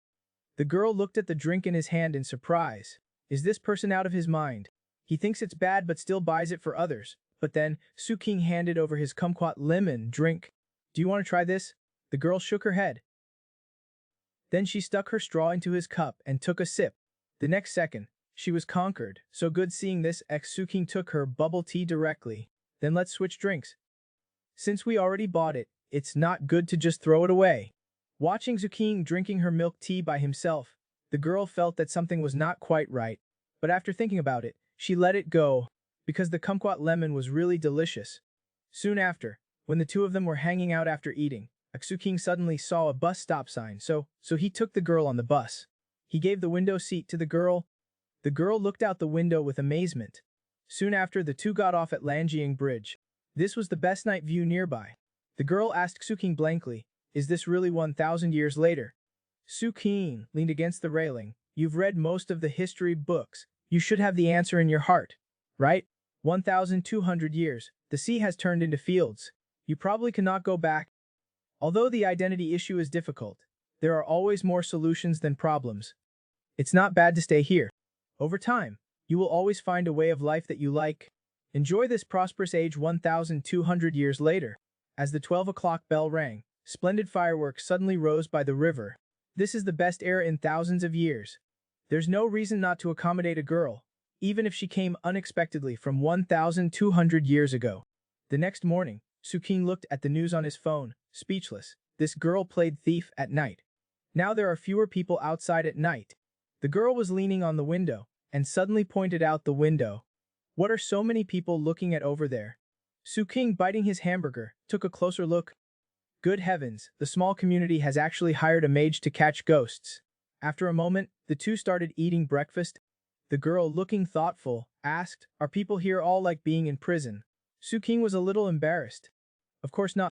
The girl looked at the drink in his hand in surprise. Is this person out of his mind? He thinks it's bad but still buys it for others. But then, Su King handed over his kumquat lemon drink. "Do you want to try this?" The girl shook her head. Then she stuck her straw into his cup and took a sip. The next second, she was conquered. So good seeing this, Suking took her bubble tea directly. Then let's switch drinks. Since we already bought it, it's not good to just throw it away. Watching Suking drinking her milk tea by himself, the girl felt that something was not quite right. But after thinking about it, she let it go, because the kumquat lemon was really delicious. Soon after, when the two of them were hanging out after eating, Suking suddenly saw a bus stop sign, so he took the girl on the bus. He gave the window seat to the girl. The girl looked out the window with amazement. Soon after, the two got off at Lanjiang Bridge. This was the best night view nearby. The girl asked Suking blankly, "Is this really 1,000 years later?" Suking leaned against the railing. "You've read most of the history books. You should have the answer in your heart, right? 1,200 years. The sea has turned into fields. You probably cannot go back. Although the identity issue is difficult, there are always more solutions than problems. It's not bad to stay here. Over time, you will always find a way of life that you like. Enjoy this prosperous age 1,200 years later." As the 12 o'clock bell rang, splendid fireworks suddenly rose by the river. This is the best era in thousands of years. There's no reason not to accommodate a girl, even if she came unexpectedly from 1,200 years ago. The next morning, Suking looked at the news on his phone, speechless. This girl played thief at night. Now there are fewer people outside at night. The girl was leaning on the window, and suddenly pointed out the window. What are so many people looking at over there? Suking, biting his hamburger, took a closer look. Good heavens, the small community has actually hired a mage to catch ghosts. After a moment, the two started eating breakfast. The girl, looking thoughtful, asked, "Are people here all like being in prison?" Suking was a little embarrassed. "Of course not.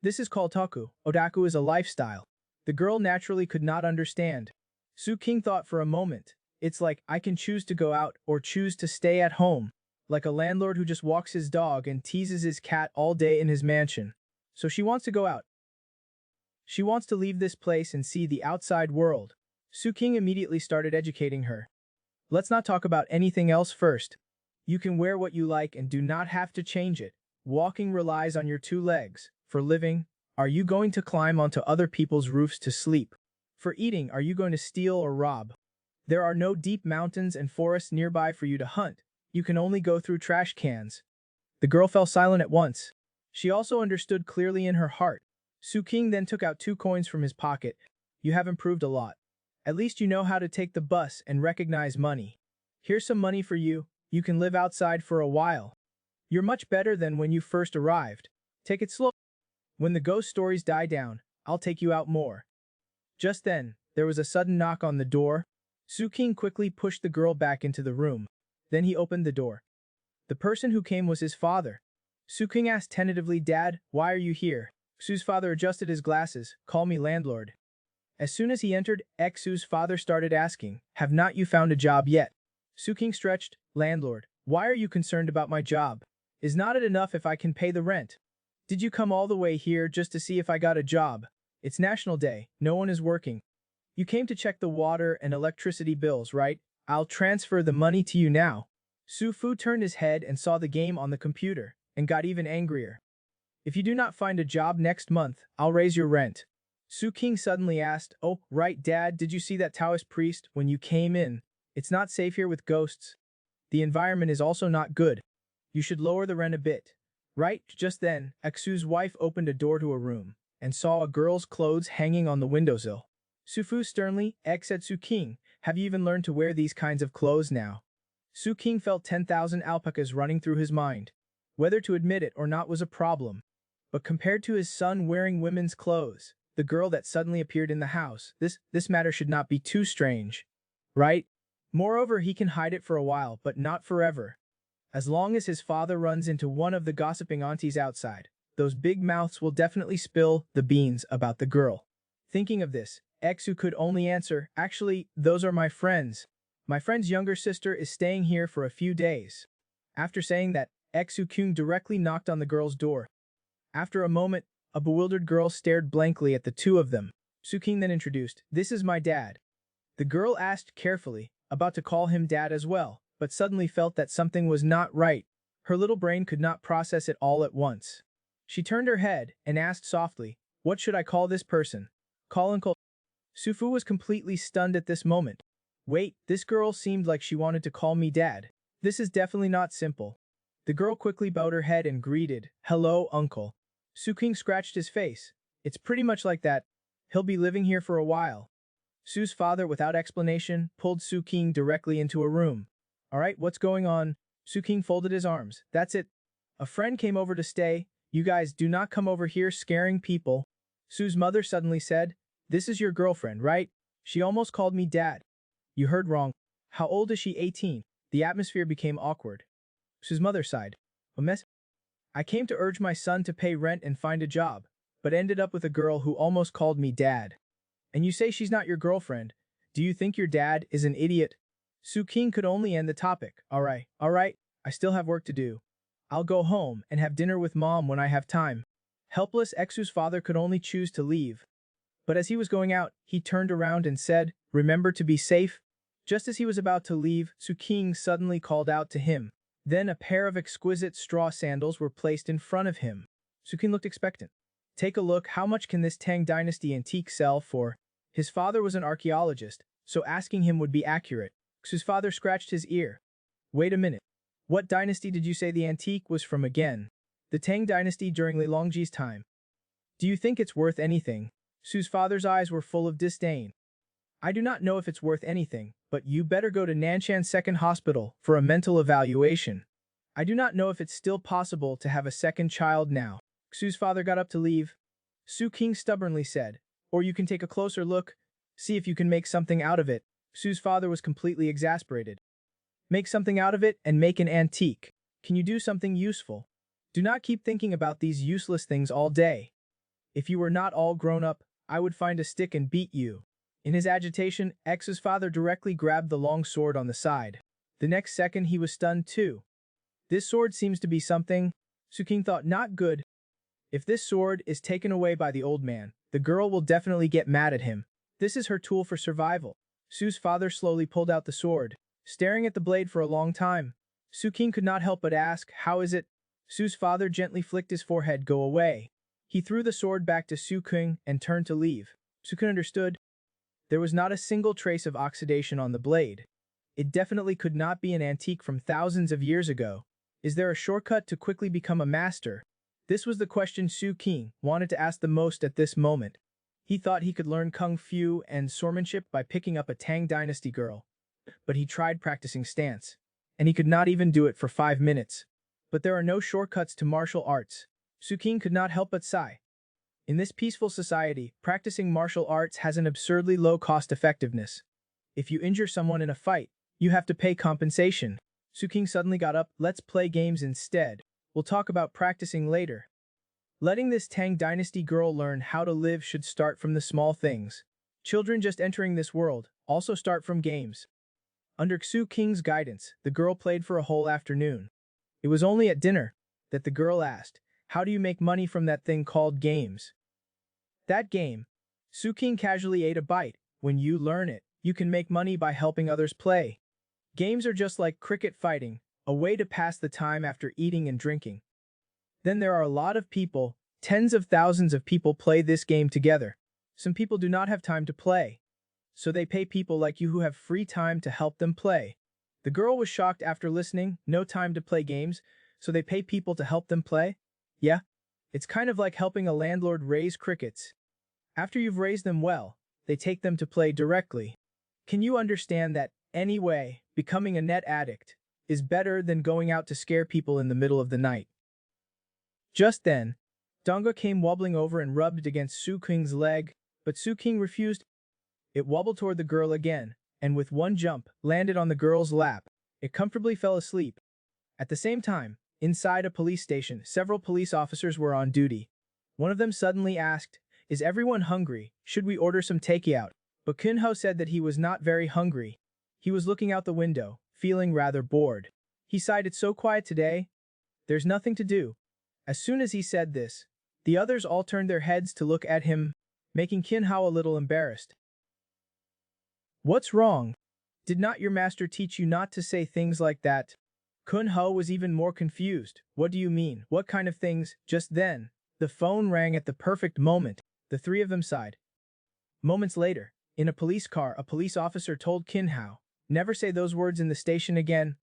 This is called otaku. Otaku is a lifestyle." The girl naturally could not understand. Suking thought for a moment. "It's like I can choose to go out or choose to stay at home. Like a landlord who just walks his dog and teases his cat all day in his mansion. So she wants to go out. She wants to leave this place and see the outside world." Suking immediately started educating her. "Let's not talk about anything else first. You can wear what you like and do not have to change it. Walking relies on your two legs. For living, are you going to climb onto other people's roofs to sleep? For eating, are you going to steal or rob? There are no deep mountains and forests nearby for you to hunt. You can only go through trash cans." The girl fell silent at once. She also understood clearly in her heart. Suking then took out 2 coins from his pocket. "You have improved a lot. At least you know how to take the bus and recognize money. Here's some money for you. You can live outside for a while. You're much better than when you first arrived. Take it slow. When the ghost stories die down, I'll take you out more." Just then, there was a sudden knock on the door. Suking quickly pushed the girl back into the room. Then he opened the door. The person who came was his father. Suking asked tentatively, "Dad, why are you here?" Xu's father adjusted his glasses. "Call me landlord." As soon as he entered, Xu's father started asking, "Have not you found a job yet?" Suking stretched. "Landlord, why are you concerned about my job? Is not it enough if I can pay the rent? Did you come all the way here just to see if I got a job? It's National Day, no one is working. You came to check the water and electricity bills, right? I'll transfer the money to you now." Su Fu turned his head and saw the game on the computer, and got even angrier. "If you do not find a job next month, I'll raise your rent." Suking suddenly asked, "Oh, right, Dad, did you see that Taoist priest when you came in? It's not safe here with ghosts. The environment is also not good. You should lower the rent a bit." Right just then, Xu's wife opened a door to a room, and saw a girl's clothes hanging on the windowsill. Sufu sternly, "X said Suking, have you even learned to wear these kinds of clothes now?" Suking felt 10,000 alpacas running through his mind. Whether to admit it or not was a problem. But compared to his son wearing women's clothes, the girl that suddenly appeared in the house, this matter should not be too strange. Right? Moreover, he can hide it for a while, but not forever. As long as his father runs into one of the gossiping aunties outside, those big mouths will definitely spill the beans about the girl. Thinking of this, Xu could only answer, "Actually, those are my friends. My friend's younger sister is staying here for a few days." After saying that, Xu Kyung directly knocked on the girl's door. After a moment, a bewildered girl stared blankly at the two of them. Suking then introduced, "This is my dad." The girl asked carefully, about to call him dad as well, but suddenly felt that something was not right. Her little brain could not process it all at once. She turned her head and asked softly, "What should I call this person?" "Call Uncle." Sufu was completely stunned at this moment. Wait, this girl seemed like she wanted to call me dad. This is definitely not simple. The girl quickly bowed her head and greeted, "Hello, uncle." Su King scratched his face. "It's pretty much like that. He'll be living here for a while." Su's father, without explanation, pulled Su King directly into a room. "Alright, what's going on?" Su King folded his arms. "That's it. A friend came over to stay. You guys do not come over here scaring people." Su's mother suddenly said, "This is your girlfriend, right? She almost called me dad." "You heard wrong. How old is she? 18? The atmosphere became awkward. Su's mother sighed. "A mess. I came to urge my son to pay rent and find a job, but ended up with a girl who almost called me dad. And you say she's not your girlfriend. Do you think your dad is an idiot?" Su King could only end the topic. Alright, I still have work to do. I'll go home and have dinner with mom when I have time." Helpless, Exu's father could only choose to leave. But as he was going out, he turned around and said, "Remember to be safe." Just as he was about to leave, Su King suddenly called out to him. Then a pair of exquisite straw sandals were placed in front of him. Su King looked expectant. "Take a look, how much can this Tang Dynasty antique sell for?" His father was an archaeologist, so asking him would be accurate. Su's father scratched his ear. "Wait a minute. What dynasty did you say the antique was from again?" "The Tang Dynasty during Li Longji's time." "Do you think it's worth anything?" Su's father's eyes were full of disdain. "I do not know if it's worth anything, but you better go to Nanshan Second Hospital for a mental evaluation. I do not know if it's still possible to have a second child now." Su's father got up to leave. Su King stubbornly said, "Or you can take a closer look, see if you can make something out of it." Su's father was completely exasperated. "Make something out of it and make an antique. Can you do something useful? Do not keep thinking about these useless things all day. If you were not all grown up, I would find a stick and beat you." In his agitation, X's father directly grabbed the long sword on the side. The next second he was stunned too. "This sword seems to be something," Su King thought, "not good. If this sword is taken away by the old man, the girl will definitely get mad at him. This is her tool for survival." Su's father slowly pulled out the sword, staring at the blade for a long time. Su King could not help but ask, "How is it?" Su's father gently flicked his forehead. "Go away." He threw the sword back to Su King and turned to leave. Su King understood. There was not a single trace of oxidation on the blade. It definitely could not be an antique from thousands of years ago. Is there a shortcut to quickly become a master? This was the question Su King wanted to ask the most at this moment. He thought he could learn kung fu and swordsmanship by picking up a Tang Dynasty girl. But he tried practicing stance, and he could not even do it for 5 minutes. But there are no shortcuts to martial arts. Su King could not help but sigh. In this peaceful society, practicing martial arts has an absurdly low cost effectiveness. If you injure someone in a fight, you have to pay compensation. Su King suddenly got up. "Let's play games instead. We'll talk about practicing later." Letting this Tang Dynasty girl learn how to live should start from the small things. Children just entering this world also start from games. Under Su King's guidance, the girl played for a whole afternoon. It was only at dinner that the girl asked, "How do you make money from that thing called games?" "That game." Su King casually ate a bite. "When you learn it, you can make money by helping others play. Games are just like cricket fighting, a way to pass the time after eating and drinking. Then there are a lot of people, tens of thousands of people play this game together. Some people do not have time to play, so they pay people like you who have free time to help them play." The girl was shocked after listening. "No time to play games, so they pay people to help them play?" "Yeah. It's kind of like helping a landlord raise crickets. After you've raised them well, they take them to play directly. Can you understand that, anyway, becoming a net addict is better than going out to scare people in the middle of the night?" Just then, Donga came wobbling over and rubbed against Su King's leg, but Su King refused. It wobbled toward the girl again, and with one jump, landed on the girl's lap. It comfortably fell asleep. At the same time, inside a police station, several police officers were on duty. One of them suddenly asked, "Is everyone hungry? Should we order some takeout?" But Kunho said that he was not very hungry. He was looking out the window, feeling rather bored. He sighed, "It's so quiet today. There's nothing to do." As soon as he said this, the others all turned their heads to look at him, making Kunho a little embarrassed. "What's wrong? Did not your master teach you not to say things like that?" Kunho was even more confused. "What do you mean? What kind of things?" Just then, the phone rang at the perfect moment. The three of them sighed. Moments later, In a police car, a police officer told Kin Hao, "Never say those words in the station again.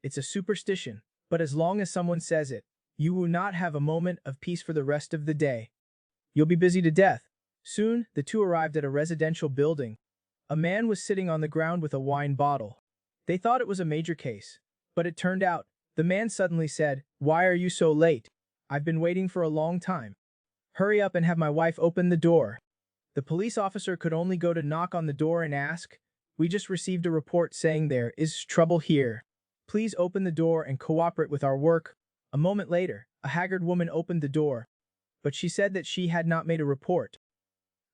It's a superstition, but as long as someone says it, you will not have a moment of peace for the rest of the day. You'll be busy to death." Soon, the two arrived at a residential building. A man was sitting on the ground with a wine bottle. They thought it was a major case, but it turned out, the man suddenly said, "Why are you so late? I've been waiting for a long time. Hurry up and have my wife open the door." The police officer could only go to knock on the door and ask, "We just received a report saying there is trouble here. Please open the door and cooperate with our work." A moment later, a haggard woman opened the door, but she said that she had not made a report.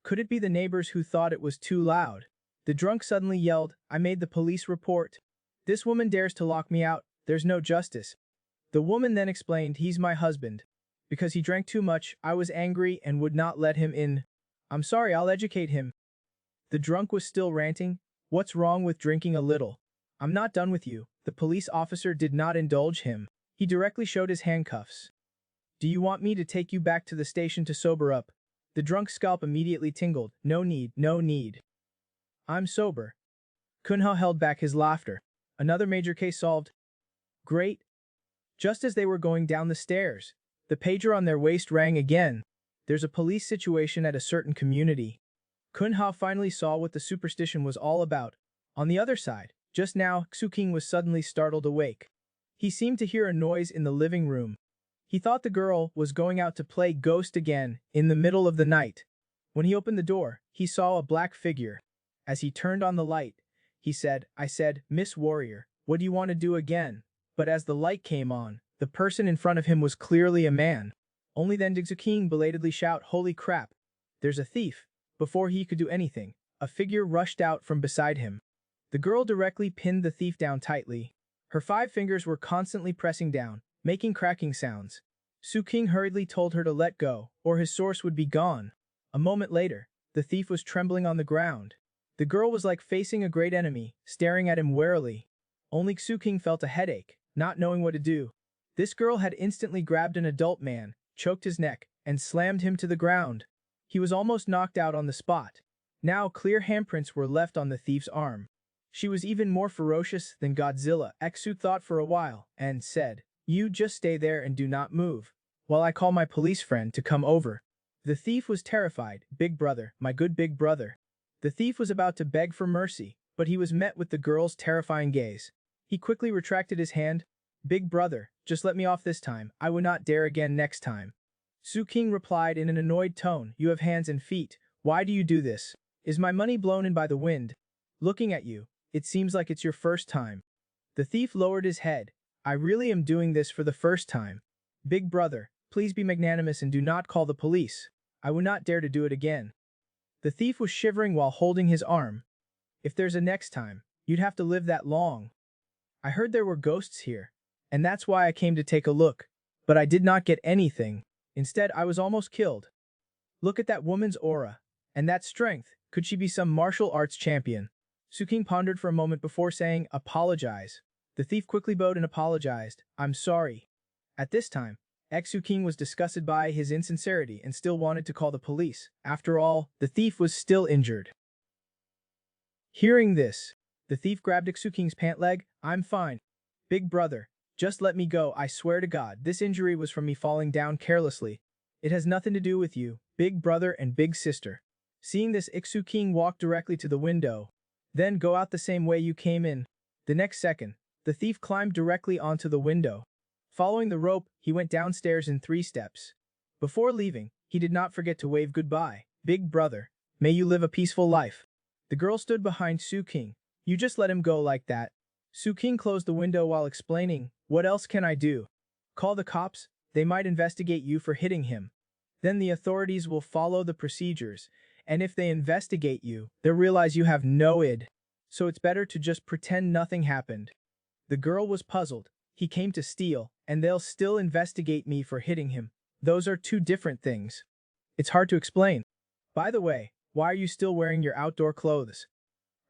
Could it be the neighbors who thought it was too loud? The drunk suddenly yelled, "I made the police report. This woman dares to lock me out. There's no justice." The woman then explained, "He's my husband. Because he drank too much, I was angry and would not let him in. I'm sorry, I'll educate him." The drunk was still ranting, "What's wrong with drinking a little? I'm not done with you." The police officer did not indulge him. He directly showed his handcuffs. "Do you want me to take you back to the station to sober up?" The drunk's scalp immediately tingled. "No need, no need. I'm sober." Kunha held back his laughter. Another major case solved. Great. Just as they were going down the stairs, the pager on their waist rang again. There's a police situation at a certain community. Kunha finally saw what the superstition was all about. On the other side, just now, Xuking was suddenly startled awake. He seemed to hear a noise in the living room. He thought the girl was going out to play ghost again in the middle of the night. When he opened the door, he saw a black figure. As he turned on the light, he said, "I said, Miss Warrior, what do you want to do again?" But as the light came on, the person in front of him was clearly a man. Only then did Xuking belatedly shout, "Holy crap! There's a thief!" Before he could do anything, a figure rushed out from beside him. The girl directly pinned the thief down tightly. Her 5 fingers were constantly pressing down, making cracking sounds. Xuking hurriedly told her to let go, or his source would be gone. A moment later, the thief was trembling on the ground. The girl was like facing a great enemy, staring at him warily. Only Xuking felt a headache, not knowing what to do. This girl had instantly grabbed an adult man, choked his neck, and slammed him to the ground. He was almost knocked out on the spot. Now clear handprints were left on the thief's arm. She was even more ferocious than Godzilla. Xu thought for a while, and said, "You just stay there and do not move, while I call my police friend to come over." The thief was terrified. "Big brother, my good big brother." The thief was about to beg for mercy, but he was met with the girl's terrifying gaze. He quickly retracted his hand. "Big brother, just let me off this time. I would not dare again next time." Xuking replied in an annoyed tone, "You have hands and feet. Why do you do this? Is my money blown in by the wind? Looking at you, it seems like it's your first time." The thief lowered his head. "I really am doing this for the first time. Big brother, please be magnanimous and do not call the police. I would not dare to do it again." The thief was shivering while holding his arm. "If there's a next time, you'd have to live that long. I heard there were ghosts here, and that's why I came to take a look. But I did not get anything. Instead, I was almost killed. Look at that woman's aura. And that strength. Could she be some martial arts champion?" Xuking pondered for a moment before saying, "Apologize." The thief quickly bowed and apologized. "I'm sorry." At this time, Xuking was disgusted by his insincerity and still wanted to call the police. After all, the thief was still injured. Hearing this, the thief grabbed Xuking's pant leg. "I'm fine. Big brother, just let me go. I swear to God, this injury was from me falling down carelessly. It has nothing to do with you, big brother and big sister." Seeing this, Xuking walked directly to the window. "Then go out the same way you came in." The next second, the thief climbed directly onto the window. Following the rope, he went downstairs in 3 steps. Before leaving, he did not forget to wave goodbye. "Big brother, may you live a peaceful life." The girl stood behind Xuking. "You just let him go like that." Xuking closed the window while explaining, "What else can I do? Call the cops, they might investigate you for hitting him. Then the authorities will follow the procedures, and if they investigate you, they'll realize you have no id. So it's better to just pretend nothing happened." The girl was puzzled. "He came to steal, and they'll still investigate me for hitting him. Those are 2 different things. It's hard to explain. By the way, why are you still wearing your outdoor clothes?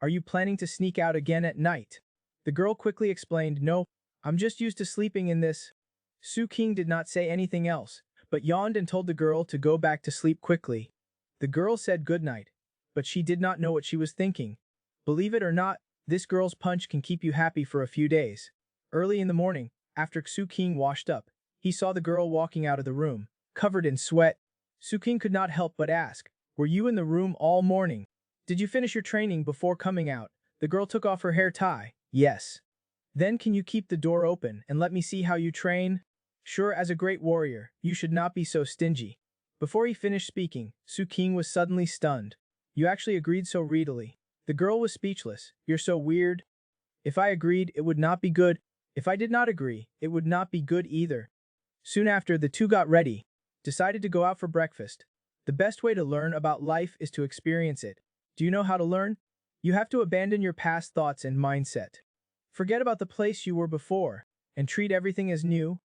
Are you planning to sneak out again at night?" The girl quickly explained, "No, I'm just used to sleeping in this." Xuking did not say anything else, but yawned and told the girl to go back to sleep quickly. The girl said goodnight, but she did not know what she was thinking. Believe it or not, this girl's punch can keep you happy for a few days. Early in the morning, after Xu washed up, he saw the girl walking out of the room, covered in sweat. Xu could not help but ask, "Were you in the room all morning? Did you finish your training before coming out?" The girl took off her hair tie. "Yes." "Then can you keep the door open and let me see how you train?" "Sure, as a great warrior, you should not be so stingy." Before he finished speaking, Xu was suddenly stunned. "You actually agreed so readily." The girl was speechless. "You're so weird." "If I agreed, it would not be good. If I did not agree, it would not be good either." Soon after, the two got ready, decided to go out for breakfast. The best way to learn about life is to experience it. Do you know how to learn? You have to abandon your past thoughts and mindset. Forget about the place you were before, and treat everything as new.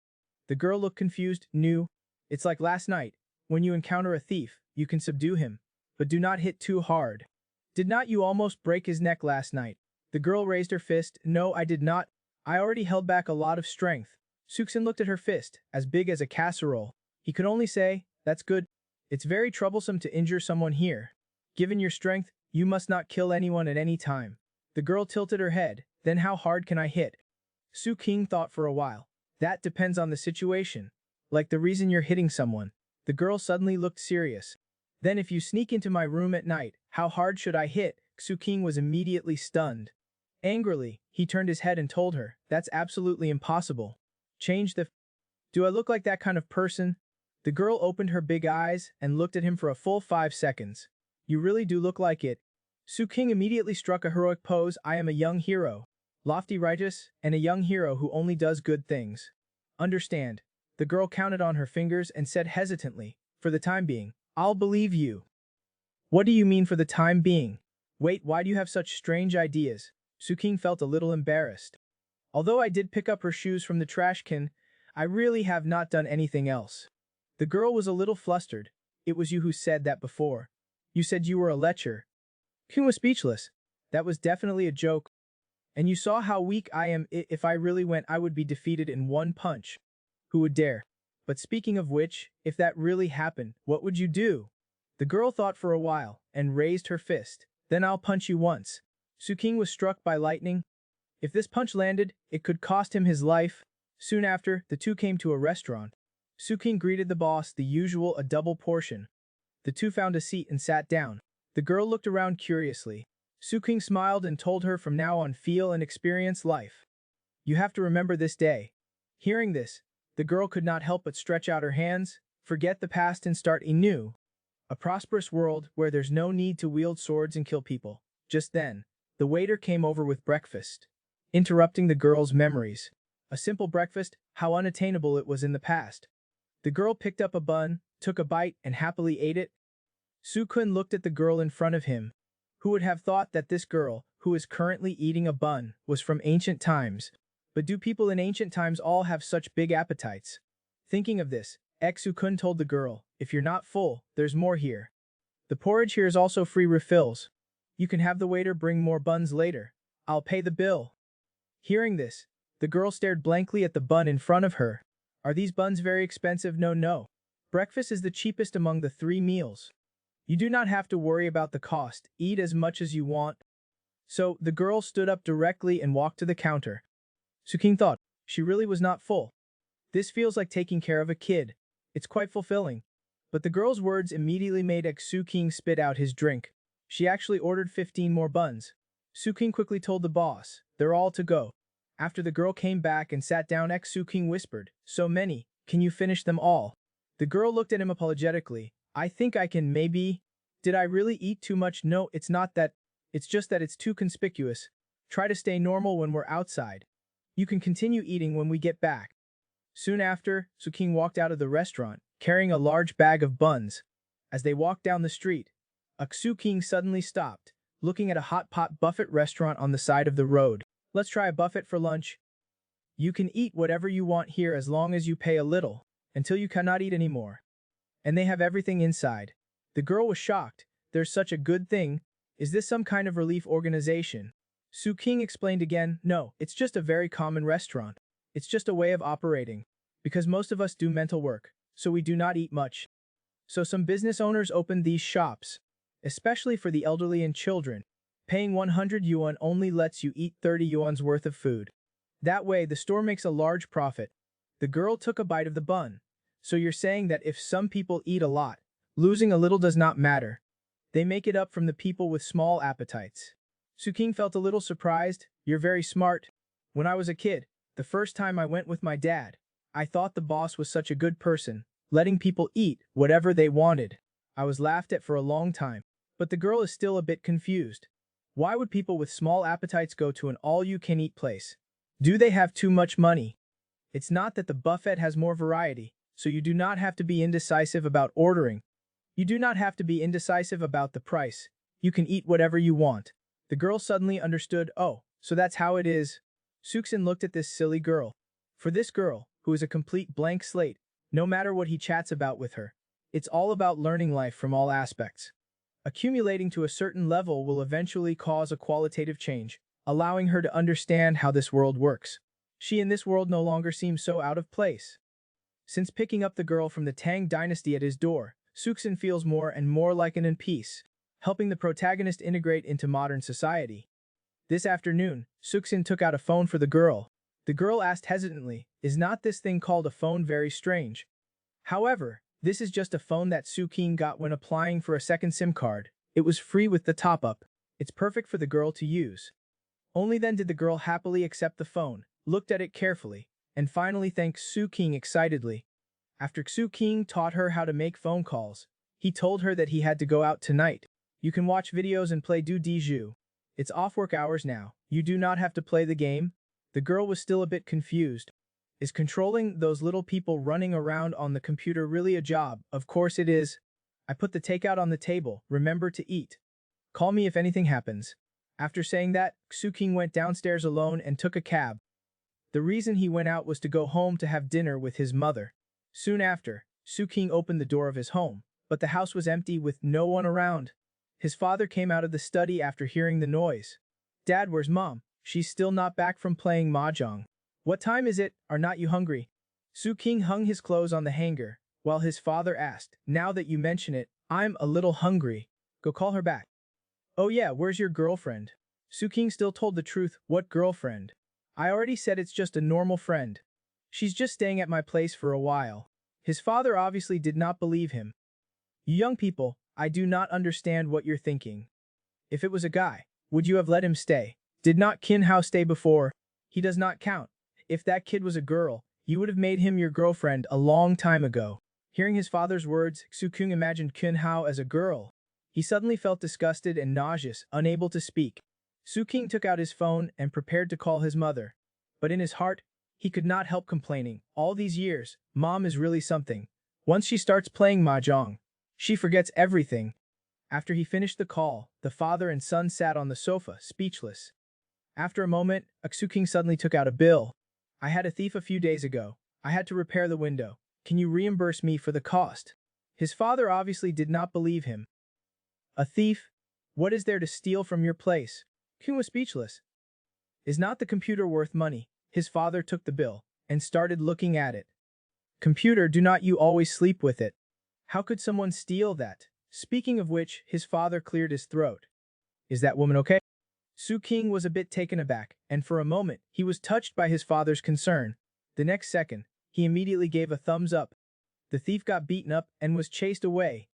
The girl looked confused. "New? It's like last night. When you encounter a thief, you can subdue him, but do not hit too hard. Did not you almost break his neck last night?" The girl raised her fist. "No, I did not. I already held back a lot of strength." Suxin looked at her fist, as big as a casserole. He could only say, "That's good. It's very troublesome to injure someone here. Given your strength, you must not kill anyone at any time." The girl tilted her head. "Then how hard can I hit?" Xu thought for a while. "That depends on the situation. Like the reason you're hitting someone." The girl suddenly looked serious. "Then if you sneak into my room at night, how hard should I hit?" Xu was immediately stunned. Angrily, he turned his head and told her, "That's absolutely impossible. Change the Do I look like that kind of person?" The girl opened her big eyes and looked at him for a full 5 seconds. "You really do look like it." Xu immediately struck a heroic pose. "I am a young hero. Lofty righteous, and a young hero who only does good things. Understand?" The girl counted on her fingers and said hesitantly, "For the time being, I'll believe you." "What do you mean for the time being? Wait, why do you have such strange ideas?" Xu felt a little embarrassed. "Although I did pick up her shoes from the trash can, I really have not done anything else." The girl was a little flustered. "It was you who said that before. You said you were a lecher." King was speechless. "That was definitely a joke. And you saw how weak I am. If I really went, I would be defeated in one punch. Who would dare? But speaking of which, if that really happened, what would you do?" The girl thought for a while and raised her fist. "Then I'll punch you once." Xu was struck by lightning. If this punch landed, it could cost him his life. Soon after, the two came to a restaurant. Xu greeted the boss, the usual, a double portion. The two found a seat and sat down. The girl looked around curiously. Xu smiled and told her, "From now on, feel and experience life. You have to remember this day." Hearing this, the girl could not help but stretch out her hands, forget the past and start anew. A prosperous world where there's no need to wield swords and kill people. Just then, the waiter came over with breakfast, interrupting the girl's memories. A simple breakfast, how unattainable it was in the past. The girl picked up a bun, took a bite, and happily ate it. Xu looked at the girl in front of him. Who would have thought that this girl, who is currently eating a bun, was from ancient times? But do people in ancient times all have such big appetites? Thinking of this, Xu told the girl, "If you're not full, there's more here. The porridge here is also free refills. You can have the waiter bring more buns later. I'll pay the bill." Hearing this, the girl stared blankly at the bun in front of her. "Are these buns very expensive?" "No, no. Breakfast is the cheapest among the 3 meals. You do not have to worry about the cost. Eat as much as you want." So, the girl stood up directly and walked to the counter. Xu thought, she really was not full. This feels like taking care of a kid. It's quite fulfilling. But the girl's words immediately made Xu spit out his drink. She actually ordered 15 more buns. Xu quickly told the boss, "They're all to go." After the girl came back and sat down, Xu whispered, "So many, can you finish them all?" The girl looked at him apologetically. "I think I can, maybe." "Did I really eat too much?" "No, it's not that. It's just that it's too conspicuous. Try to stay normal when we're outside. You can continue eating when we get back." Soon after, Xu walked out of the restaurant, carrying a large bag of buns. As they walked down the street, Xu suddenly stopped, looking at a hot pot buffet restaurant on the side of the road. "Let's try a buffet for lunch. You can eat whatever you want here as long as you pay a little, until you cannot eat anymore. And they have everything inside." The girl was shocked. "There's such a good thing. Is this some kind of relief organization?" Xu explained again, "No, it's just a very common restaurant. It's just a way of operating. Because most of us do mental work, so we do not eat much. So some business owners opened these shops. especially for the elderly and children. Paying 100 yuan only lets you eat 30 yuan's worth of food. That way, the store makes a large profit. The girl took a bite of the bun. So you're saying that if some people eat a lot, losing a little does not matter. They make it up from the people with small appetites. Suking felt a little surprised. You're very smart. When I was a kid, the first time I went with my dad, I thought the boss was such a good person, letting people eat whatever they wanted. I was laughed at for a long time. But the girl is still a bit confused. Why would people with small appetites go to an all-you-can-eat place? Do they have too much money? It's not that the buffet has more variety, so you do not have to be indecisive about ordering. You do not have to be indecisive about the price. You can eat whatever you want. The girl suddenly understood, oh, so that's how it is. Suksin looked at this silly girl. For this girl, who is a complete blank slate, no matter what he chats about with her, it's all about learning life from all aspects. Accumulating to a certain level will eventually cause a qualitative change, allowing her to understand how this world works. She in this world no longer seems so out of place. Since picking up the girl from the Tang dynasty at his door, Suksin feels more and more like an in peace, helping the protagonist integrate into modern society. This afternoon, Suksin took out a phone for the girl. The girl asked hesitantly, is not this thing called a phone very strange? However, this is just a phone that Suking got when applying for a second SIM card. It was free with the top-up. It's perfect for the girl to use. Only then did the girl happily accept the phone, looked at it carefully, and finally thanked Suking excitedly. After Suking taught her how to make phone calls, he told her that he had to go out tonight. You can watch videos and play Du Diju. It's off-work hours now. You do not have to play the game. The girl was still a bit confused. Is controlling those little people running around on the computer really a job? Of course it is. I put the takeout on the table. Remember to eat. Call me if anything happens. After saying that, Suking went downstairs alone and took a cab. The reason he went out was to go home to have dinner with his mother. Soon after, Suking opened the door of his home, but the house was empty with no one around. His father came out of the study after hearing the noise. Dad, where's Mom? She's still not back from playing mahjong. What time is it? Are not you hungry? Suking hung his clothes on the hanger, while his father asked, now that you mention it, I'm a little hungry. Go call her back. Oh yeah, where's your girlfriend? Suking still told the truth. What girlfriend? I already said it's just a normal friend. She's just staying at my place for a while. His father obviously did not believe him. You young people, I do not understand what you're thinking. If it was a guy, would you have let him stay? Did not Qin Hao stay before? He does not count. If that kid was a girl, you would have made him your girlfriend a long time ago. Hearing his father's words, Suking imagined Qin Hao as a girl. He suddenly felt disgusted and nauseous, unable to speak. Suking took out his phone and prepared to call his mother. But in his heart, he could not help complaining. All these years, Mom is really something. Once she starts playing mahjong, she forgets everything. After he finished the call, the father and son sat on the sofa, speechless. After a moment, Suking suddenly took out a bill. I had a thief a few days ago. I had to repair the window. Can you reimburse me for the cost? His father obviously did not believe him. A thief? What is there to steal from your place? Qin was speechless. Is not the computer worth money? His father took the bill and started looking at it. Computer, do not you always sleep with it? How could someone steal that? Speaking of which, his father cleared his throat. Is that woman okay? Suking was a bit taken aback, and for a moment, he was touched by his father's concern. The next second, he immediately gave a thumbs up. The thief got beaten up and was chased away.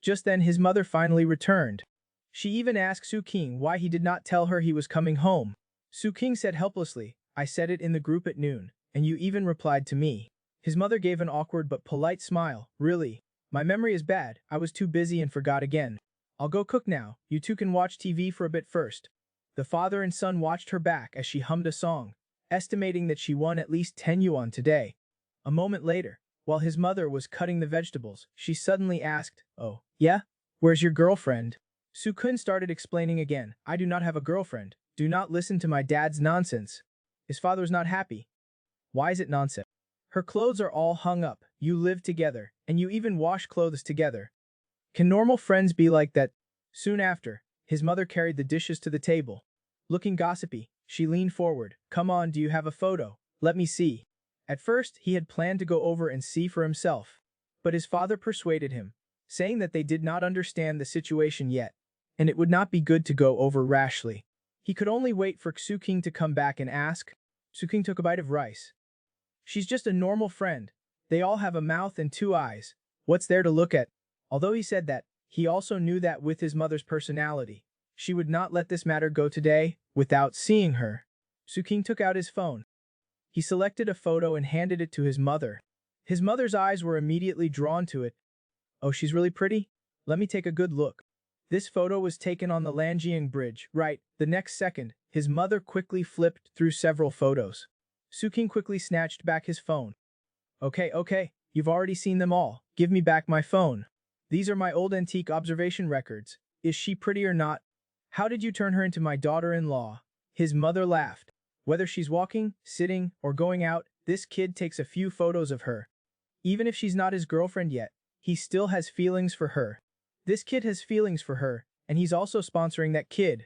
Just then his mother finally returned. She even asked Suking why he did not tell her he was coming home. Suking said helplessly, I said it in the group at noon, and you even replied to me. His mother gave an awkward but polite smile. Really? My memory is bad. I was too busy and forgot again. I'll go cook now. You two can watch TV for a bit first. The father and son watched her back as she hummed a song, estimating that she won at least 10 yuan today. A moment later, while his mother was cutting the vegetables, she suddenly asked, oh, yeah? Where's your girlfriend? Sukun started explaining again, I do not have a girlfriend. Do not listen to my dad's nonsense. His father was not happy. Why is it nonsense? Her clothes are all hung up, you live together, and you even wash clothes together. Can normal friends be like that? Soon after, his mother carried the dishes to the table. Looking gossipy, she leaned forward. Come on, do you have a photo? Let me see. At first, he had planned to go over and see for himself. But his father persuaded him. saying that they did not understand the situation yet, and it would not be good to go over rashly. He could only wait for Xu to come back and ask. Xu took a bite of rice. She's just a normal friend. They all have a mouth and two eyes. What's there to look at? Although he said that, he also knew that with his mother's personality, she would not let this matter go today without seeing her. Xu took out his phone. He selected a photo and handed it to his mother. His mother's eyes were immediately drawn to it. Oh, she's really pretty? Let me take a good look. This photo was taken on the Lanjiang Bridge, right? The next second, his mother quickly flipped through several photos. Xu quickly snatched back his phone. Okay, you've already seen them all. Give me back my phone. These are my old antique observation records. Is she pretty or not? How did you turn her into my daughter-in-law? His mother laughed. Whether she's walking, sitting, or going out, this kid takes a few photos of her. Even if she's not his girlfriend yet, he still has feelings for her. This kid has feelings for her, and he's also sponsoring that kid.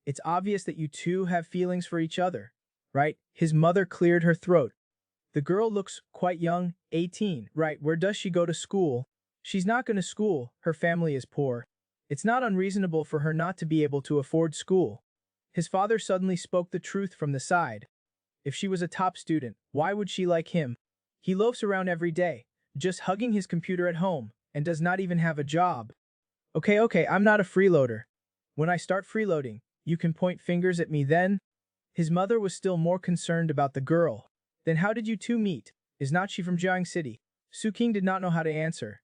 It's obvious that you two have feelings for each other, right? His mother cleared her throat. The girl looks quite young, 18, right? Where does she go to school? She's not going to school, her family is poor. It's not unreasonable for her not to be able to afford school. His father suddenly spoke the truth from the side. If she was a top student, why would she like him? He loafs around every day, just hugging his computer at home, and does not even have a job. Okay, I'm not a freeloader. When I start freeloading, you can point fingers at me then? His mother was still more concerned about the girl. Then how did you two meet? Is not she from Jiang City? Xu did not know how to answer.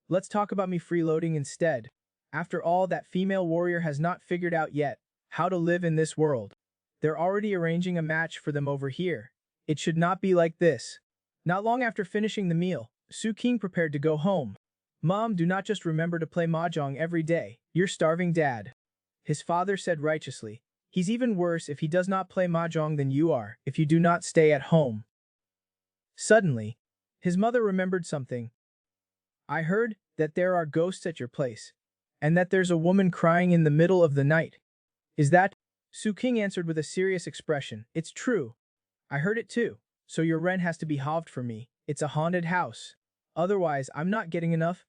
Let's talk about me freeloading instead. After all, that female warrior has not figured out yet how to live in this world. They're already arranging a match for them over here. It should not be like this. Not long after finishing the meal, Xu prepared to go home. Mom, do not just remember to play mahjong every day. You're starving Dad. His father said righteously. He's even worse if he does not play mahjong than you are, if you do not stay at home. Suddenly, his mother remembered something. I heard that there are ghosts at your place, and that there's a woman crying in the middle of the night. Is that? Xu answered with a serious expression. It's true. I heard it too. So your rent has to be halved for me. It's a haunted house. Otherwise, I'm not getting enough.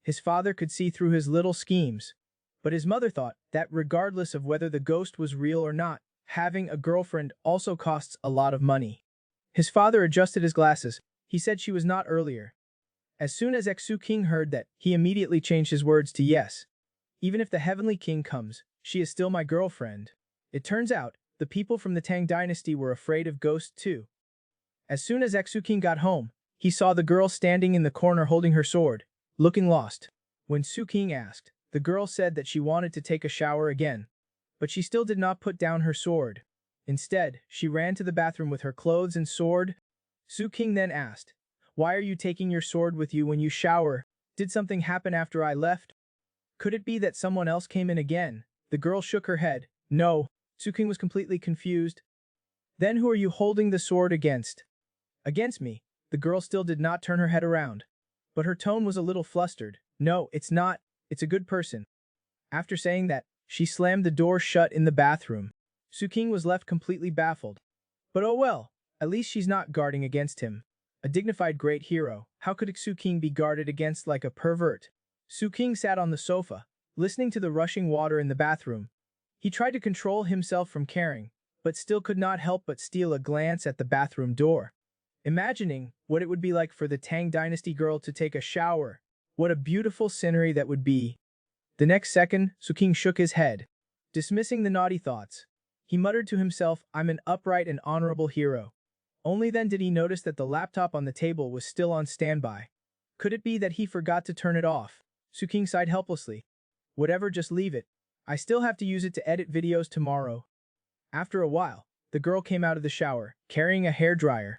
His father could see through his little schemes. But his mother thought that regardless of whether the ghost was real or not, having a girlfriend also costs a lot of money. His father adjusted his glasses. He said she was not earlier. As soon as Xu heard that, he immediately changed his words to yes. Even if the Heavenly King comes, she is still my girlfriend. It turns out, the people from the Tang dynasty were afraid of ghosts too. As soon as Xu got home, he saw the girl standing in the corner holding her sword, looking lost. When Xu asked, the girl said that she wanted to take a shower again. But she still did not put down her sword. Instead, she ran to the bathroom with her clothes and sword. Xu then asked, why are you taking your sword with you when you shower? Did something happen after I left? Could it be that someone else came in again? The girl shook her head. No. Xu was completely confused. Then who are you holding the sword against? Against me. The girl still did not turn her head around. But her tone was a little flustered. No, it's not. It's a good person. After saying that, she slammed the door shut in the bathroom. Xu was left completely baffled. But oh well, at least she's not guarding against him. A dignified great hero, how could Xu be guarded against like a pervert? Xu sat on the sofa, listening to the rushing water in the bathroom. He tried to control himself from caring, but still could not help but steal a glance at the bathroom door. Imagining what it would be like for the Tang dynasty girl to take a shower. What a beautiful scenery that would be. The next second, Xu shook his head, dismissing the naughty thoughts. He muttered to himself, I'm an upright and honorable hero. Only then did he notice that the laptop on the table was still on standby. Could it be that he forgot to turn it off? Xu sighed helplessly. Whatever, just leave it. I still have to use it to edit videos tomorrow. After a while, the girl came out of the shower, carrying a hairdryer.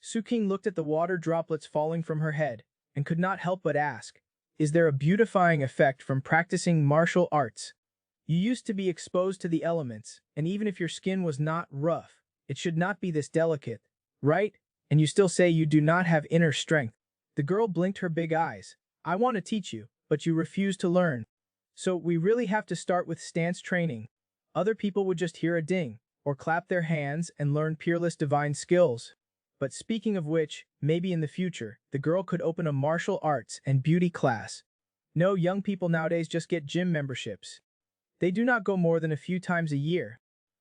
Xu looked at the water droplets falling from her head, and could not help but ask, is there a beautifying effect from practicing martial arts? You used to be exposed to the elements, and even if your skin was not rough, it should not be this delicate, right? And you still say you do not have inner strength. The girl blinked her big eyes. I want to teach you, but you refuse to learn. So we really have to start with stance training. Other people would just hear a ding, or clap their hands and learn peerless divine skills. But speaking of which, maybe in the future, the girl could open a martial arts and beauty class. No, young people nowadays just get gym memberships. They do not go more than a few times a year.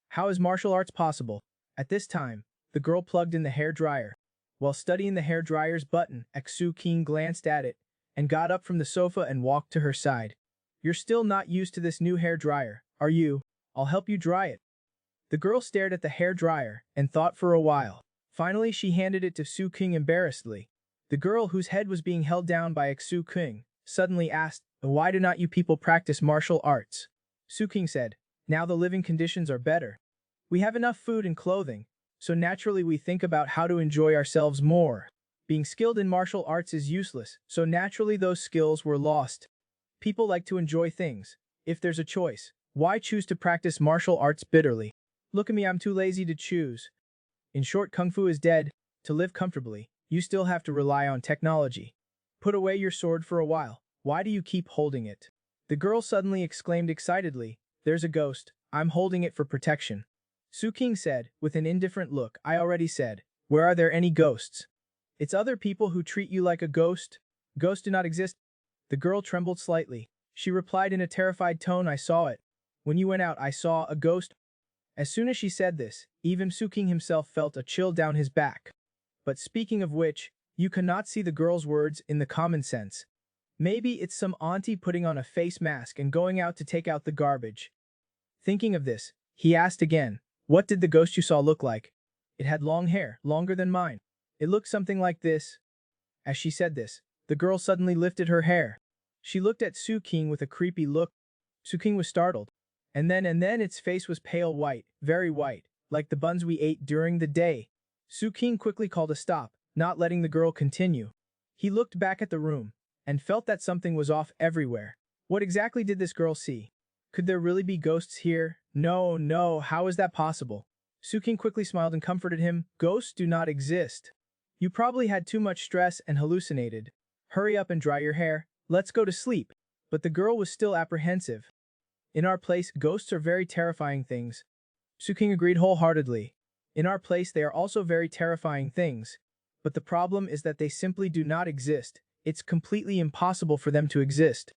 How is martial arts possible? At this time, the girl plugged in the hair dryer. While studying the hair dryer's button, Xu King glanced at it and got up from the sofa and walked to her side. You're still not used to this new hair dryer, are you? I'll help you dry it. The girl stared at the hair dryer and thought for a while. Finally, she handed it to Su King embarrassedly. The girl, whose head was being held down by Xu King, suddenly asked, "Why do not you people practice martial arts?" Su King said, "Now the living conditions are better. We have enough food and clothing, so naturally we think about how to enjoy ourselves more. Being skilled in martial arts is useless, so naturally those skills were lost. People like to enjoy things. If there's a choice, why choose to practice martial arts bitterly? Look at me, I'm too lazy to choose. In short, Kung Fu is dead. To live comfortably, you still have to rely on technology. Put away your sword for a while. Why do you keep holding it?" The girl suddenly exclaimed excitedly, "There's a ghost. I'm holding it for protection." Su King said, with an indifferent look, "I already said, where are there any ghosts? It's other people who treat you like a ghost. Ghosts do not exist." The girl trembled slightly. She replied in a terrified tone, "I saw it. When you went out, I saw a ghost." As soon as she said this, even Su King himself felt a chill down his back. But speaking of which, you cannot see the girl's words in the common sense. Maybe it's some auntie putting on a face mask and going out to take out the garbage. Thinking of this, he asked again, "What did the ghost you saw look like?" "It had long hair, longer than mine. It looked something like this." As she said this, the girl suddenly lifted her hair. She looked at Su King with a creepy look. Su King was startled. And then its face was pale white, very white, like the buns we ate during the day. Su King quickly called a stop, not letting the girl continue. He looked back at the room and felt that something was off everywhere. What exactly did this girl see? Could there really be ghosts here? No, no, how is that possible? Su King quickly smiled and comforted him. "Ghosts do not exist. You probably had too much stress and hallucinated. Hurry up and dry your hair. Let's go to sleep." But the girl was still apprehensive. "In our place, ghosts are very terrifying things." Su King agreed wholeheartedly. "In our place, they are also very terrifying things. But the problem is that they simply do not exist. It's completely impossible for them to exist."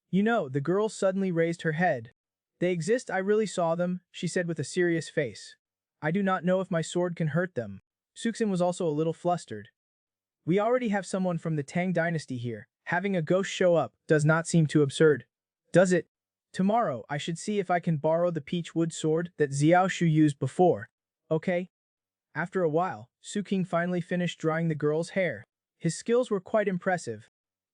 "You know," the girl suddenly raised her head. "They exist, I really saw them," she said with a serious face. "I do not know if my sword can hurt them." Suxin was also a little flustered. "We already have someone from the Tang dynasty here. Having a ghost show up does not seem too absurd. Does it? Tomorrow, I should see if I can borrow the peach wood sword that Xiao Shu used before. Okay?" After a while, Su King finally finished drying the girl's hair. His skills were quite impressive.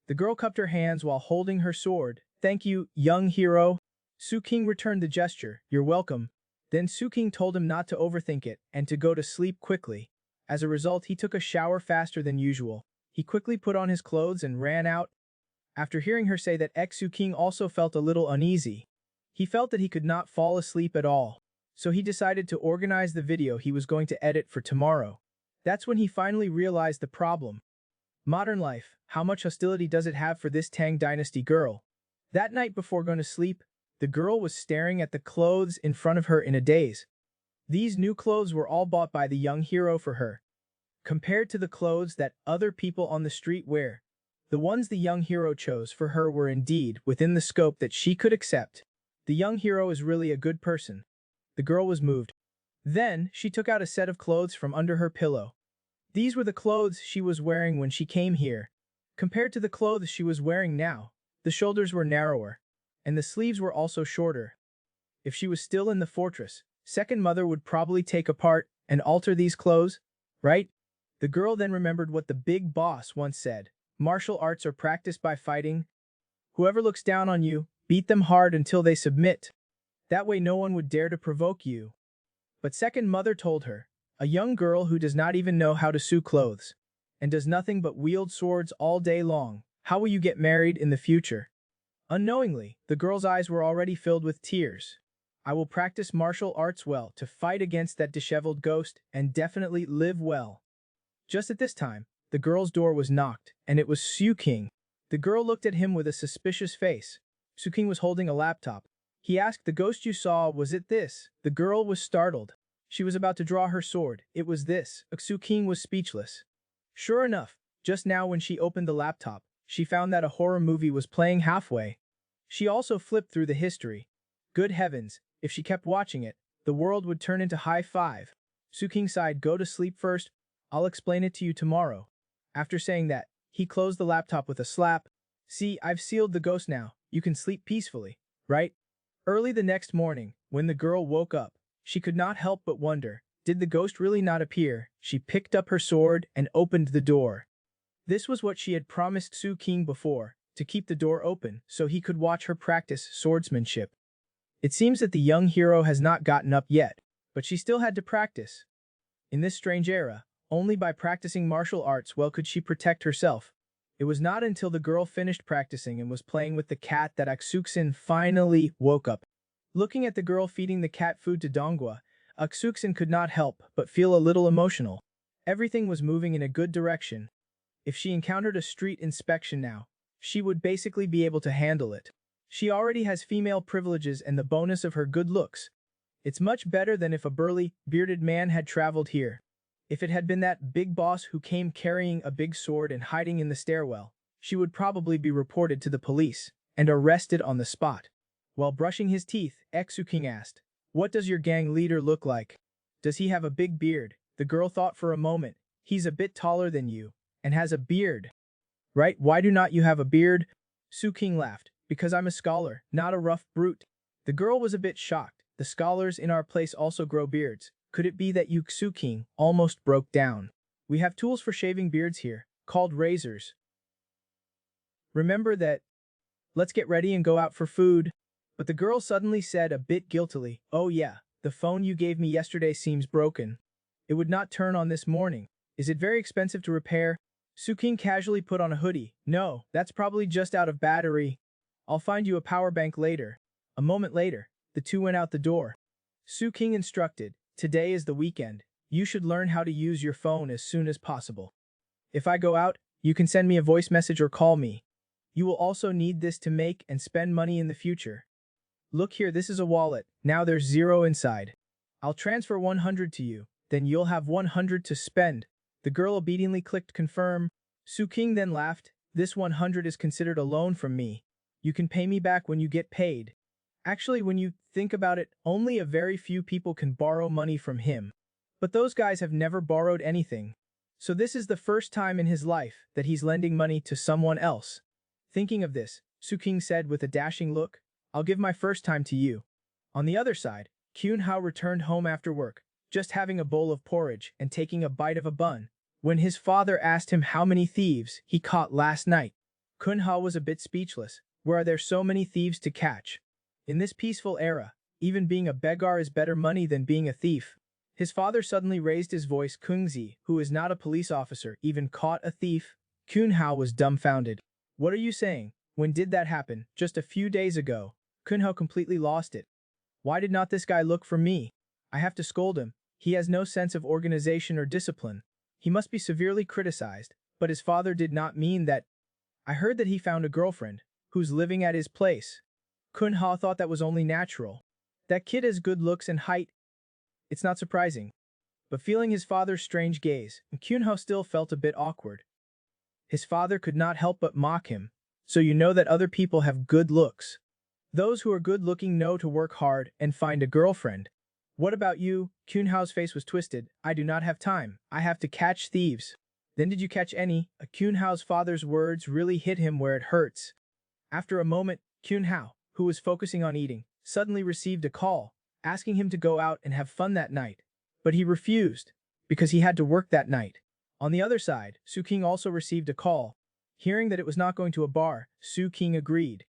The girl cupped her hands while holding her sword. "Thank you, young hero." Su King returned the gesture. "You're welcome." Then Su King told him not to overthink it and to go to sleep quickly. As a result, he took a shower faster than usual. He quickly put on his clothes and ran out. After hearing her say that, Xu King also felt a little uneasy. He felt that he could not fall asleep at all. So he decided to organize the video he was going to edit for tomorrow. That's when he finally realized the problem. Modern life, how much hostility does it have for this Tang dynasty girl? That night before going to sleep, the girl was staring at the clothes in front of her in a daze. These new clothes were all bought by the young hero for her. Compared to the clothes that other people on the street wear, the ones the young hero chose for her were indeed within the scope that she could accept. The young hero is really a good person. The girl was moved. Then, she took out a set of clothes from under her pillow. These were the clothes she was wearing when she came here. Compared to the clothes she was wearing now, the shoulders were narrower, and the sleeves were also shorter. If she was still in the fortress, second mother would probably take apart and alter these clothes, right? The girl then remembered what the big boss once said. Martial arts are practiced by fighting. Whoever looks down on you, beat them hard until they submit. That way no one would dare to provoke you. But second mother told her, a young girl who does not even know how to sew clothes, and does nothing but wield swords all day long, how will you get married in the future? Unknowingly, the girl's eyes were already filled with tears. I will practice martial arts well to fight against that disheveled ghost and definitely live well. Just at this time, the girl's door was knocked, and it was Su King. The girl looked at him with a suspicious face. Su King was holding a laptop. He asked, "The ghost you saw, was it this?" The girl was startled. She was about to draw her sword. It was this. Su King was speechless. Sure enough, just now when she opened the laptop, She found that a horror movie was playing halfway. She also flipped through the history. Good heavens, if she kept watching it, the world would turn into high five. Suking sighed, go to sleep first, I'll explain it to you tomorrow. After saying that, he closed the laptop with a slap. See, I've sealed the ghost now, you can sleep peacefully, right? Early the next morning, when the girl woke up, she could not help but wonder, did the ghost really not appear? She picked up her sword and opened the door. This was what she had promised Su King before, to keep the door open so he could watch her practice swordsmanship. It seems that the young hero has not gotten up yet, but she still had to practice. In this strange era, only by practicing martial arts well could she protect herself. It was not until the girl finished practicing and was playing with the cat that Aksuksin finally woke up. Looking at the girl feeding the cat food to Dongwa, Aksuksin could not help but feel a little emotional. Everything was moving in a good direction. If she encountered a street inspection now, she would basically be able to handle it. She already has female privileges and the bonus of her good looks. It's much better than if a burly, bearded man had traveled here. If it had been that big boss who came carrying a big sword and hiding in the stairwell, she would probably be reported to the police and arrested on the spot. While brushing his teeth, Exuking asked, "What does your gang leader look like? Does he have a big beard?" The girl thought for a moment. "He's a bit taller than you and has a beard." "Right, why do not you have a beard?" Su King laughed. "Because I'm a scholar, not a rough brute." The girl was a bit shocked. "The scholars in our place also grow beards. Could it be that you Su King almost broke down? We have tools for shaving beards here, called razors. Remember that. Let's get ready and go out for food." But the girl suddenly said a bit guiltily, "Oh yeah, the phone you gave me yesterday seems broken. It would not turn on this morning. Is it very expensive to repair?" Su King casually put on a hoodie. "No, that's probably just out of battery. I'll find you a power bank later." A moment later, the two went out the door. Su King instructed, "Today is the weekend. You should learn how to use your phone as soon as possible. If I go out, you can send me a voice message or call me. You will also need this to make and spend money in the future. Look here, this is a wallet. Now there's 0 inside. I'll transfer 100 to you, then you'll have 100 to spend." The girl obediently clicked confirm. Su King then laughed. "This 100 is considered a loan from me. You can pay me back when you get paid." Actually, when you think about it, only a very few people can borrow money from him. But those guys have never borrowed anything. So this is the first time in his life that he's lending money to someone else. Thinking of this, Su King said with a dashing look, "I'll give my first time to you." On the other side, Kyun Hao returned home after work, just having a bowl of porridge and taking a bite of a bun, when his father asked him how many thieves he caught last night. Kyun Hao was a bit speechless. Where are there so many thieves to catch? In this peaceful era, even being a beggar is better money than being a thief. His father suddenly raised his voice. Kungzi, who is not a police officer, even caught a thief? Kyun Hao was dumbfounded. "What are you saying? When did that happen?" "Just a few days ago." Kyun Hao completely lost it. "Why did not this guy look for me? I have to scold him. He has no sense of organization or discipline. He must be severely criticized." But his father did not mean that. "I heard that he found a girlfriend, who's living at his place." Kyun Hao thought that was only natural. That kid has good looks and height. It's not surprising. But feeling his father's strange gaze, Kyun Hao still felt a bit awkward. His father could not help but mock him. "So you know that other people have good looks. Those who are good-looking know to work hard and find a girlfriend. What about you?" Kyun Hao's face was twisted. "I do not have time. I have to catch thieves." "Then did you catch any?" Kyun Hao's father's words really hit him where it hurts. After a moment, Kyun Hao, who was focusing on eating, suddenly received a call, asking him to go out and have fun that night. But he refused, because he had to work that night. On the other side, Su King also received a call. Hearing that it was not going to a bar, Su King agreed.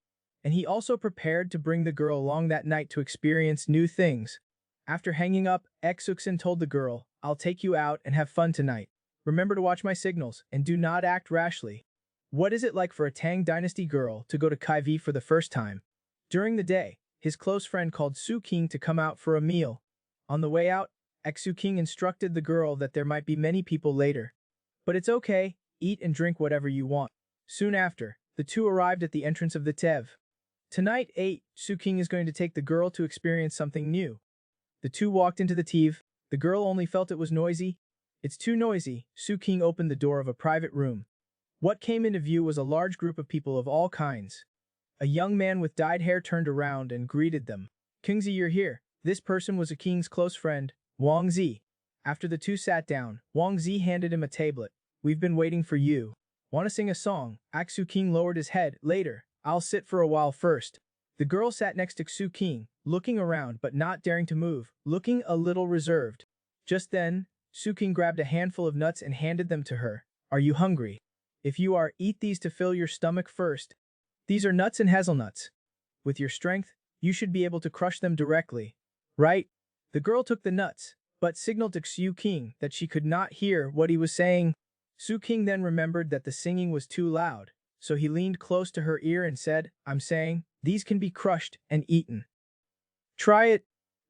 And he also prepared to bring the girl along that night to experience new things. After hanging up, Exuksin told the girl, "I'll take you out and have fun tonight. Remember to watch my signals and do not act rashly." What is it like for a Tang Dynasty girl to go to Kaivi for the first time? During the day, his close friend called Su King to come out for a meal. On the way out, Exu King instructed the girl that there might be many people later. "But it's okay, eat and drink whatever you want." Soon after, the two arrived at the entrance of the Tev. Tonight, Su King is going to take the girl to experience something new. The two walked into the Tev. The girl only felt it was noisy. "It's too noisy." Su King opened the door of a private room. What came into view was a large group of people of all kinds. A young man with dyed hair turned around and greeted them. Kingzi, you're here. This person was a king's close friend, Wang Zi. After the two sat down, Wang Zi handed him a tablet. We've been waiting for you. Want to sing a song? Xu King lowered his head. Later, I'll sit for a while first. The girl sat next to Xu King, looking around but not daring to move, looking a little reserved. Just then, Xu King grabbed a handful of nuts and handed them to her. Are you hungry? If you are, eat these to fill your stomach first. These are nuts and hazelnuts. With your strength, you should be able to crush them directly. Right? The girl took the nuts, but signaled to Xu King that she could not hear what he was saying. Xu King then remembered that the singing was too loud, so he leaned close to her ear and said, I'm saying, these can be crushed and eaten. Try it.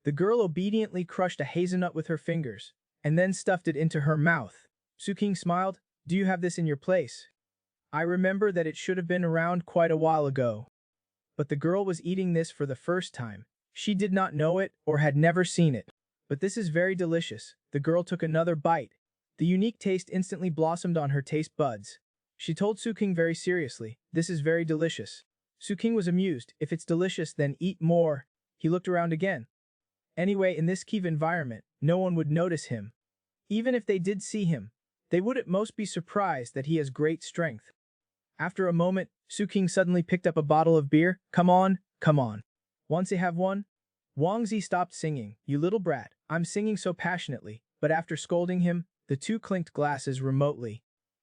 The girl obediently crushed a hazelnut with her fingers, and then stuffed it into her mouth. Xu King smiled. Do you have this in your place? I remember that it should have been around quite a while ago. But the girl was eating this for the first time. She did not know it or had never seen it. But this is very delicious. The girl took another bite. The unique taste instantly blossomed on her taste buds. She told Xu King very seriously, this is very delicious. Xu King was amused. If it's delicious, then eat more. He looked around again. Anyway, in this cave environment, no one would notice him. Even if they did see him, they would at most be surprised that he has great strength. After a moment, Xu King suddenly picked up a bottle of beer. Come on, come on. Want to have one? Wang Zi stopped singing. You little brat, I'm singing so passionately. But after scolding him, the two clinked glasses remotely.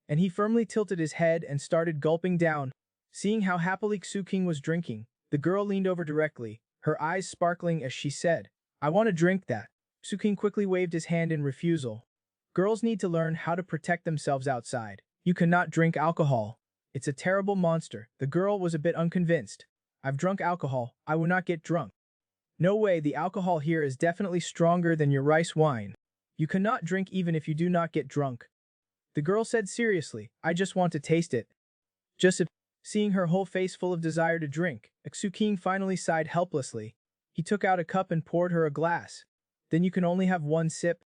And he firmly tilted his head and started gulping down. Seeing how happily Xu King was drinking, the girl leaned over directly, her eyes sparkling as she said, I want to drink that. Xu King quickly waved his hand in refusal. Girls need to learn how to protect themselves outside. You cannot drink alcohol. It's a terrible monster. The girl was a bit unconvinced. I've drunk alcohol. I will not get drunk. No way, the alcohol here is definitely stronger than your rice wine. You cannot drink even if you do not get drunk. The girl said seriously, I just want to taste it. Seeing her whole face full of desire to drink, Xu King finally sighed helplessly. He took out a cup and poured her a glass. Then you can only have one sip.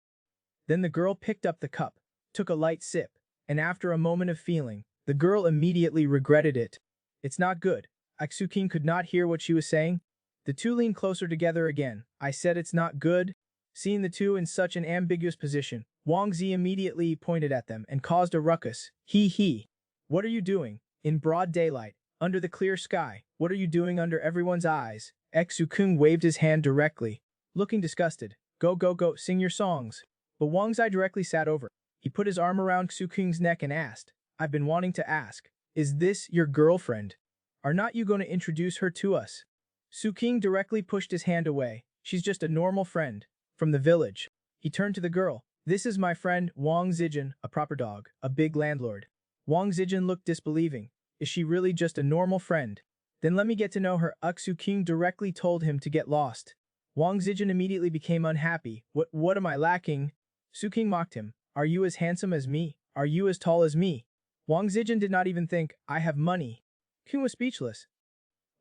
Then the girl picked up the cup, took a light sip, and after a moment of feeling, the girl immediately regretted it. It's not good. Xu King could not hear what she was saying. The two leaned closer together again. I said it's not good. Seeing the two in such an ambiguous position, Wang Zi immediately pointed at them and caused a ruckus. He. What are you doing? In broad daylight, under the clear sky, what are you doing under everyone's eyes? Xu King waved his hand directly, looking disgusted. Go, sing your songs. But Wang Zi directly sat over. He put his arm around Xu King's neck and asked, I've been wanting to ask, is this your girlfriend? Are not you going to introduce her to us? Xu King directly pushed his hand away. She's just a normal friend, from the village. He turned to the girl. This is my friend, Wang Zijin, a proper dog, a big landlord. Wang Zijin looked disbelieving. Is she really just a normal friend? Then let me get to know her. Xu King directly told him to get lost. Wang Zijin immediately became unhappy. What am I lacking? Xu King mocked him. Are you as handsome as me? Are you as tall as me? Wang Zijin did not even think, I have money. King was speechless.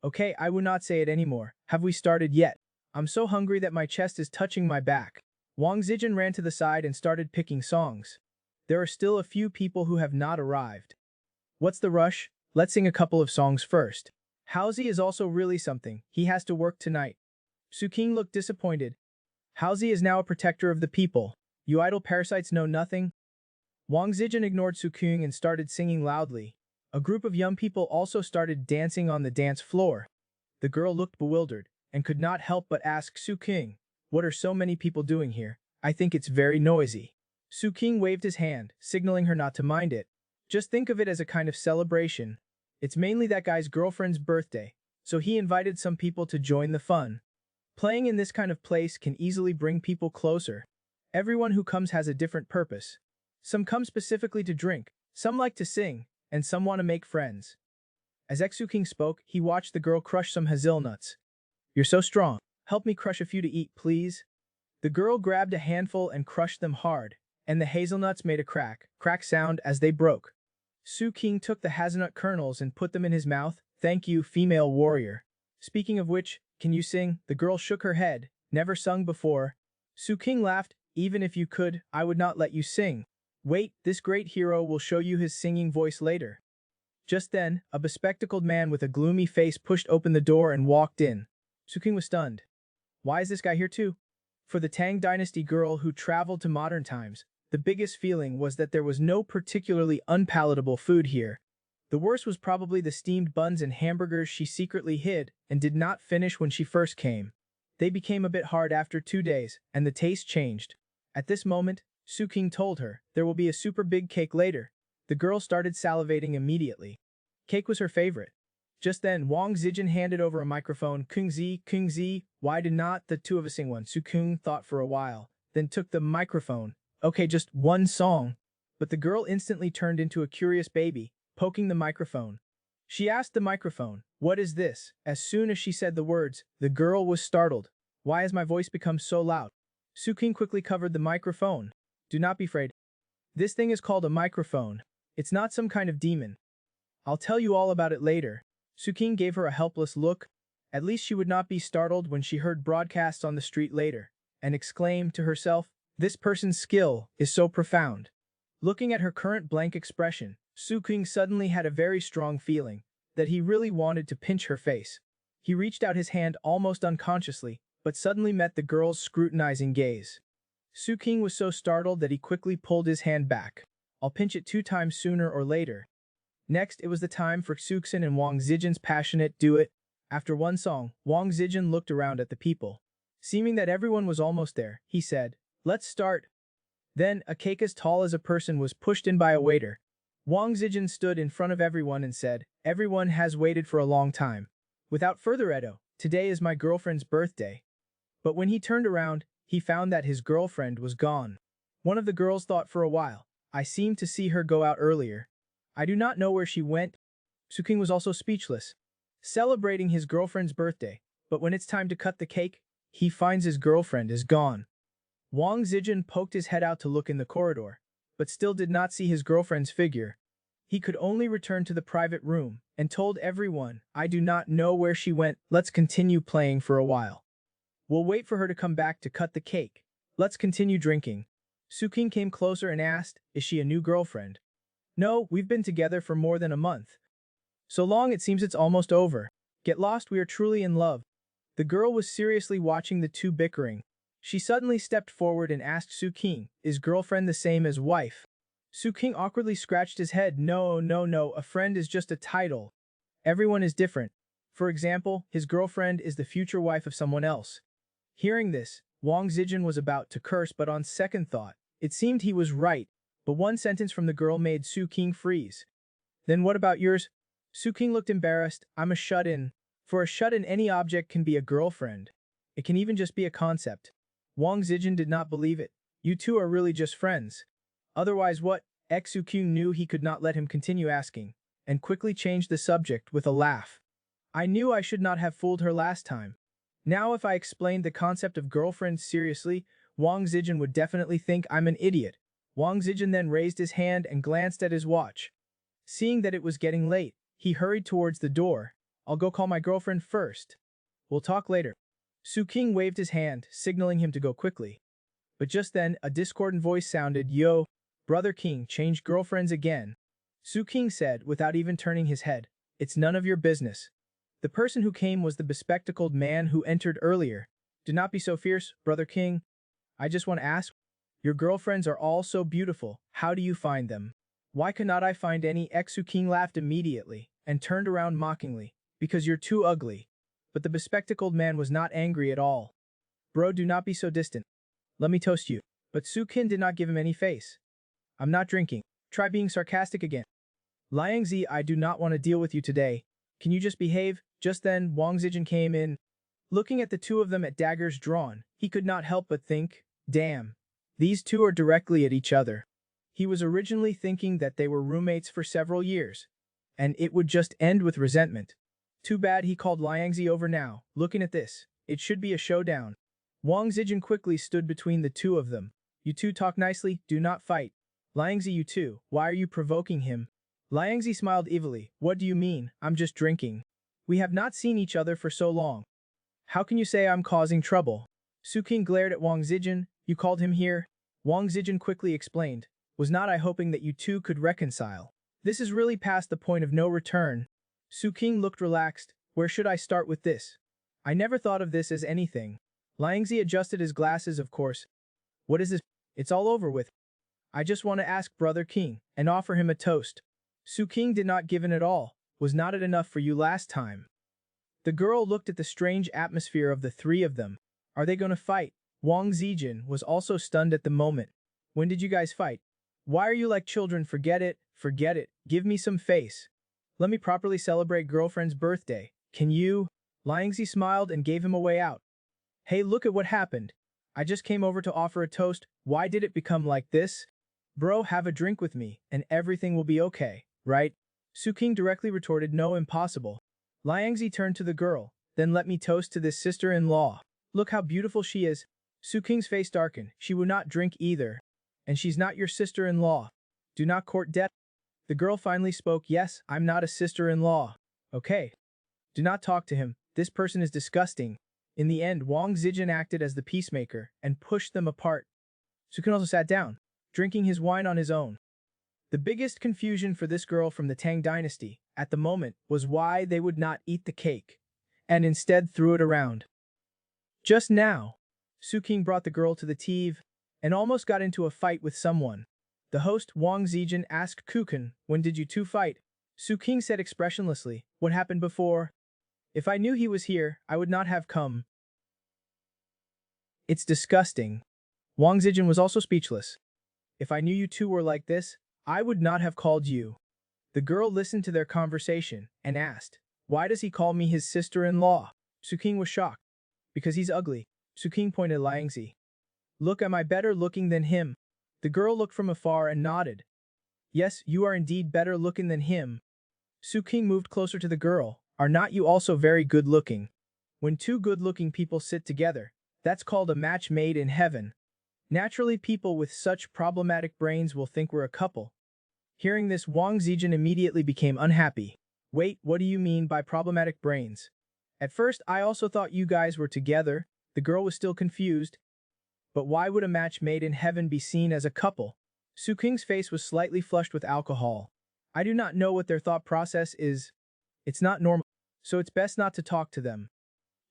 Okay, I will not say it anymore. Have we started yet? I'm so hungry that my chest is touching my back. Wang Zijin ran to the side and started picking songs. There are still a few people who have not arrived. What's the rush? Let's sing a couple of songs first. Haozi is also really something. He has to work tonight. Xu King looked disappointed. Haozi is now a protector of the people. You idle parasites know nothing. Wang Zijin ignored Xu King and started singing loudly. A group of young people also started dancing on the dance floor. The girl looked bewildered and could not help but ask Xu King, what are so many people doing here? I think it's very noisy. Xu King waved his hand, signaling her not to mind it. Just think of it as a kind of celebration. It's mainly that guy's girlfriend's birthday, so he invited some people to join the fun. Playing in this kind of place can easily bring people closer. Everyone who comes has a different purpose. Some come specifically to drink, some like to sing, and some want to make friends. As Xu King spoke, he watched the girl crush some hazelnuts. You're so strong. Help me crush a few to eat, please. The girl grabbed a handful and crushed them hard, and the hazelnuts made a crack sound as they broke. Xu King took the hazelnut kernels and put them in his mouth. Thank you, female warrior. Speaking of which, can you sing? The girl shook her head. Never sung before. Xu King laughed. Even if you could, I would not let you sing. Wait, this great hero will show you his singing voice later. Just then, a bespectacled man with a gloomy face pushed open the door and walked in. Suking was stunned. Why is this guy here too? For the Tang Dynasty girl who traveled to modern times, the biggest feeling was that there was no particularly unpalatable food here. The worst was probably the steamed buns and hamburgers she secretly hid and did not finish when she first came. They became a bit hard after 2 days, and the taste changed. At this moment, Suking told her, there will be a super big cake later. The girl started salivating immediately. Cake was her favorite. Just then, Wang Zijin handed over a microphone. Kung Zi, why did not the two of us sing one? Su Kung thought for a while, then took the microphone. Okay, just one song. But the girl instantly turned into a curious baby, poking the microphone. She asked the microphone, what is this? As soon as she said the words, the girl was startled. Why has my voice become so loud? Su King quickly covered the microphone. Do not be afraid. This thing is called a microphone. It's not some kind of demon. I'll tell you all about it later. Su King gave her a helpless look. At least she would not be startled when she heard broadcasts on the street later, and exclaimed to herself, this person's skill is so profound. Looking at her current blank expression, Su King suddenly had a very strong feeling that he really wanted to pinch her face. He reached out his hand almost unconsciously, but suddenly met the girl's scrutinizing gaze. Su King was so startled that he quickly pulled his hand back. I'll pinch it 2 times sooner or later. Next, it was the time for Xuxin and Wang Zijin's passionate do it. After one song, Wang Zijin looked around at the people. Seeming that everyone was almost there, he said, let's start. Then, a cake as tall as a person was pushed in by a waiter. Wang Zijin stood in front of everyone and said, everyone has waited for a long time. Without further ado, today is my girlfriend's birthday. But when he turned around, he found that his girlfriend was gone. One of the girls thought for a while, I seemed to see her go out earlier. I do not know where she went. Su King was also speechless, celebrating his girlfriend's birthday, but when it's time to cut the cake, he finds his girlfriend is gone. Wang Zijin poked his head out to look in the corridor, but still did not see his girlfriend's figure. He could only return to the private room and told everyone, I do not know where she went, let's continue playing for a while. We'll wait for her to come back to cut the cake. Let's continue drinking. Su King came closer and asked, is she a new girlfriend? No, we've been together for more than a month. So long it seems it's almost over. Get lost, we are truly in love. The girl was seriously watching the two bickering. She suddenly stepped forward and asked Su King, is girlfriend the same as wife? Su King awkwardly scratched his head. No, a friend is just a title. Everyone is different. For example, his girlfriend is the future wife of someone else. Hearing this, Wang Zijin was about to curse, but on second thought, it seemed he was right. But one sentence from the girl made Su King freeze. Then what about yours? Su King looked embarrassed. I'm a shut-in. For a shut-in, any object can be a girlfriend. It can even just be a concept. Wang Zijin did not believe it. You two are really just friends. Otherwise what? Su King knew he could not let him continue asking, and quickly changed the subject with a laugh. I knew I should not have fooled her last time. Now if I explained the concept of girlfriend seriously, Wang Zijin would definitely think I'm an idiot. Wang Zijin then raised his hand and glanced at his watch. Seeing that it was getting late, he hurried towards the door. I'll go call my girlfriend first. We'll talk later. Su King waved his hand, signaling him to go quickly. But just then, a discordant voice sounded, Yo, Brother King, change girlfriends again. Su King said, without even turning his head, it's none of your business. The person who came was the bespectacled man who entered earlier. Do not be so fierce, Brother King. I just want to ask, your girlfriends are all so beautiful, how do you find them? Why cannot I find any? Su King laughed immediately, and turned around mockingly, because you're too ugly. But the bespectacled man was not angry at all. Bro, do not be so distant. Let me toast you. But Su King did not give him any face. I'm not drinking. Try being sarcastic again. Liangzi, I do not want to deal with you today. Can you just behave? Just then, Wang Zijin came in. Looking at the two of them at daggers drawn, he could not help but think, damn. These two are directly at each other. He was originally thinking that they were roommates for several years, and it would just end with resentment. Too bad he called Liangzi over now. Looking at this, it should be a showdown. Wang Zijin quickly stood between the two of them. You two talk nicely, do not fight. Liangzi, you two, why are you provoking him? Liangzi smiled evilly. What do you mean? I'm just drinking. We have not seen each other for so long. How can you say I'm causing trouble? Su King glared at Wang Zijin. You called him here? Wang Zijin quickly explained. Was not I hoping that you two could reconcile? This is really past the point of no return. Su King looked relaxed. Where should I start with this? I never thought of this as anything. Liangzi adjusted his glasses, of course. What is this? It's all over with. I just want to ask Brother King and offer him a toast. Su King did not give in at all. Was not it enough for you last time? The girl looked at the strange atmosphere of the three of them. Are they going to fight? Wang Zijin was also stunned at the moment. When did you guys fight? Why are you like children? Forget it, forget it. Give me some face. Let me properly celebrate girlfriend's birthday. Can you? Liangzi smiled and gave him a way out. Hey, look at what happened. I just came over to offer a toast. Why did it become like this? Bro, have a drink with me, and everything will be okay, right? Su King directly retorted, no, impossible. Liangzi turned to the girl. Then let me toast to this sister-in-law. Look how beautiful she is. Su King's face darkened. She would not drink either. And she's not your sister-in-law. Do not court debt. The girl finally spoke. Yes, I'm not a sister-in-law. Okay. Do not talk to him. This person is disgusting. In the end, Wang Zijin acted as the peacemaker and pushed them apart. Su King also sat down, drinking his wine on his own. The biggest confusion for this girl from the Tang dynasty, at the moment, was why they would not eat the cake, and instead threw it around. Just now, Su King brought the girl to the TV and almost got into a fight with someone. The host, Wang Zijin, asked Kukan, when did you two fight? Su King said expressionlessly, what happened before? If I knew he was here, I would not have come. It's disgusting. Wang Zijin was also speechless. If I knew you two were like this, I would not have called you. The girl listened to their conversation and asked, why does he call me his sister-in-law? Su King was shocked. Because he's ugly. Su King pointed at Liangzi. Look, am I better looking than him? The girl looked from afar and nodded. Yes, you are indeed better looking than him. Su King moved closer to the girl. Are not you also very good looking? When two good-looking people sit together, that's called a match made in heaven. Naturally, people with such problematic brains will think we're a couple. Hearing this, Wang Zijin immediately became unhappy. Wait, what do you mean by problematic brains? At first, I also thought you guys were together. The girl was still confused. But why would a match made in heaven be seen as a couple? Su King's face was slightly flushed with alcohol. I do not know what their thought process is. It's not normal, so it's best not to talk to them.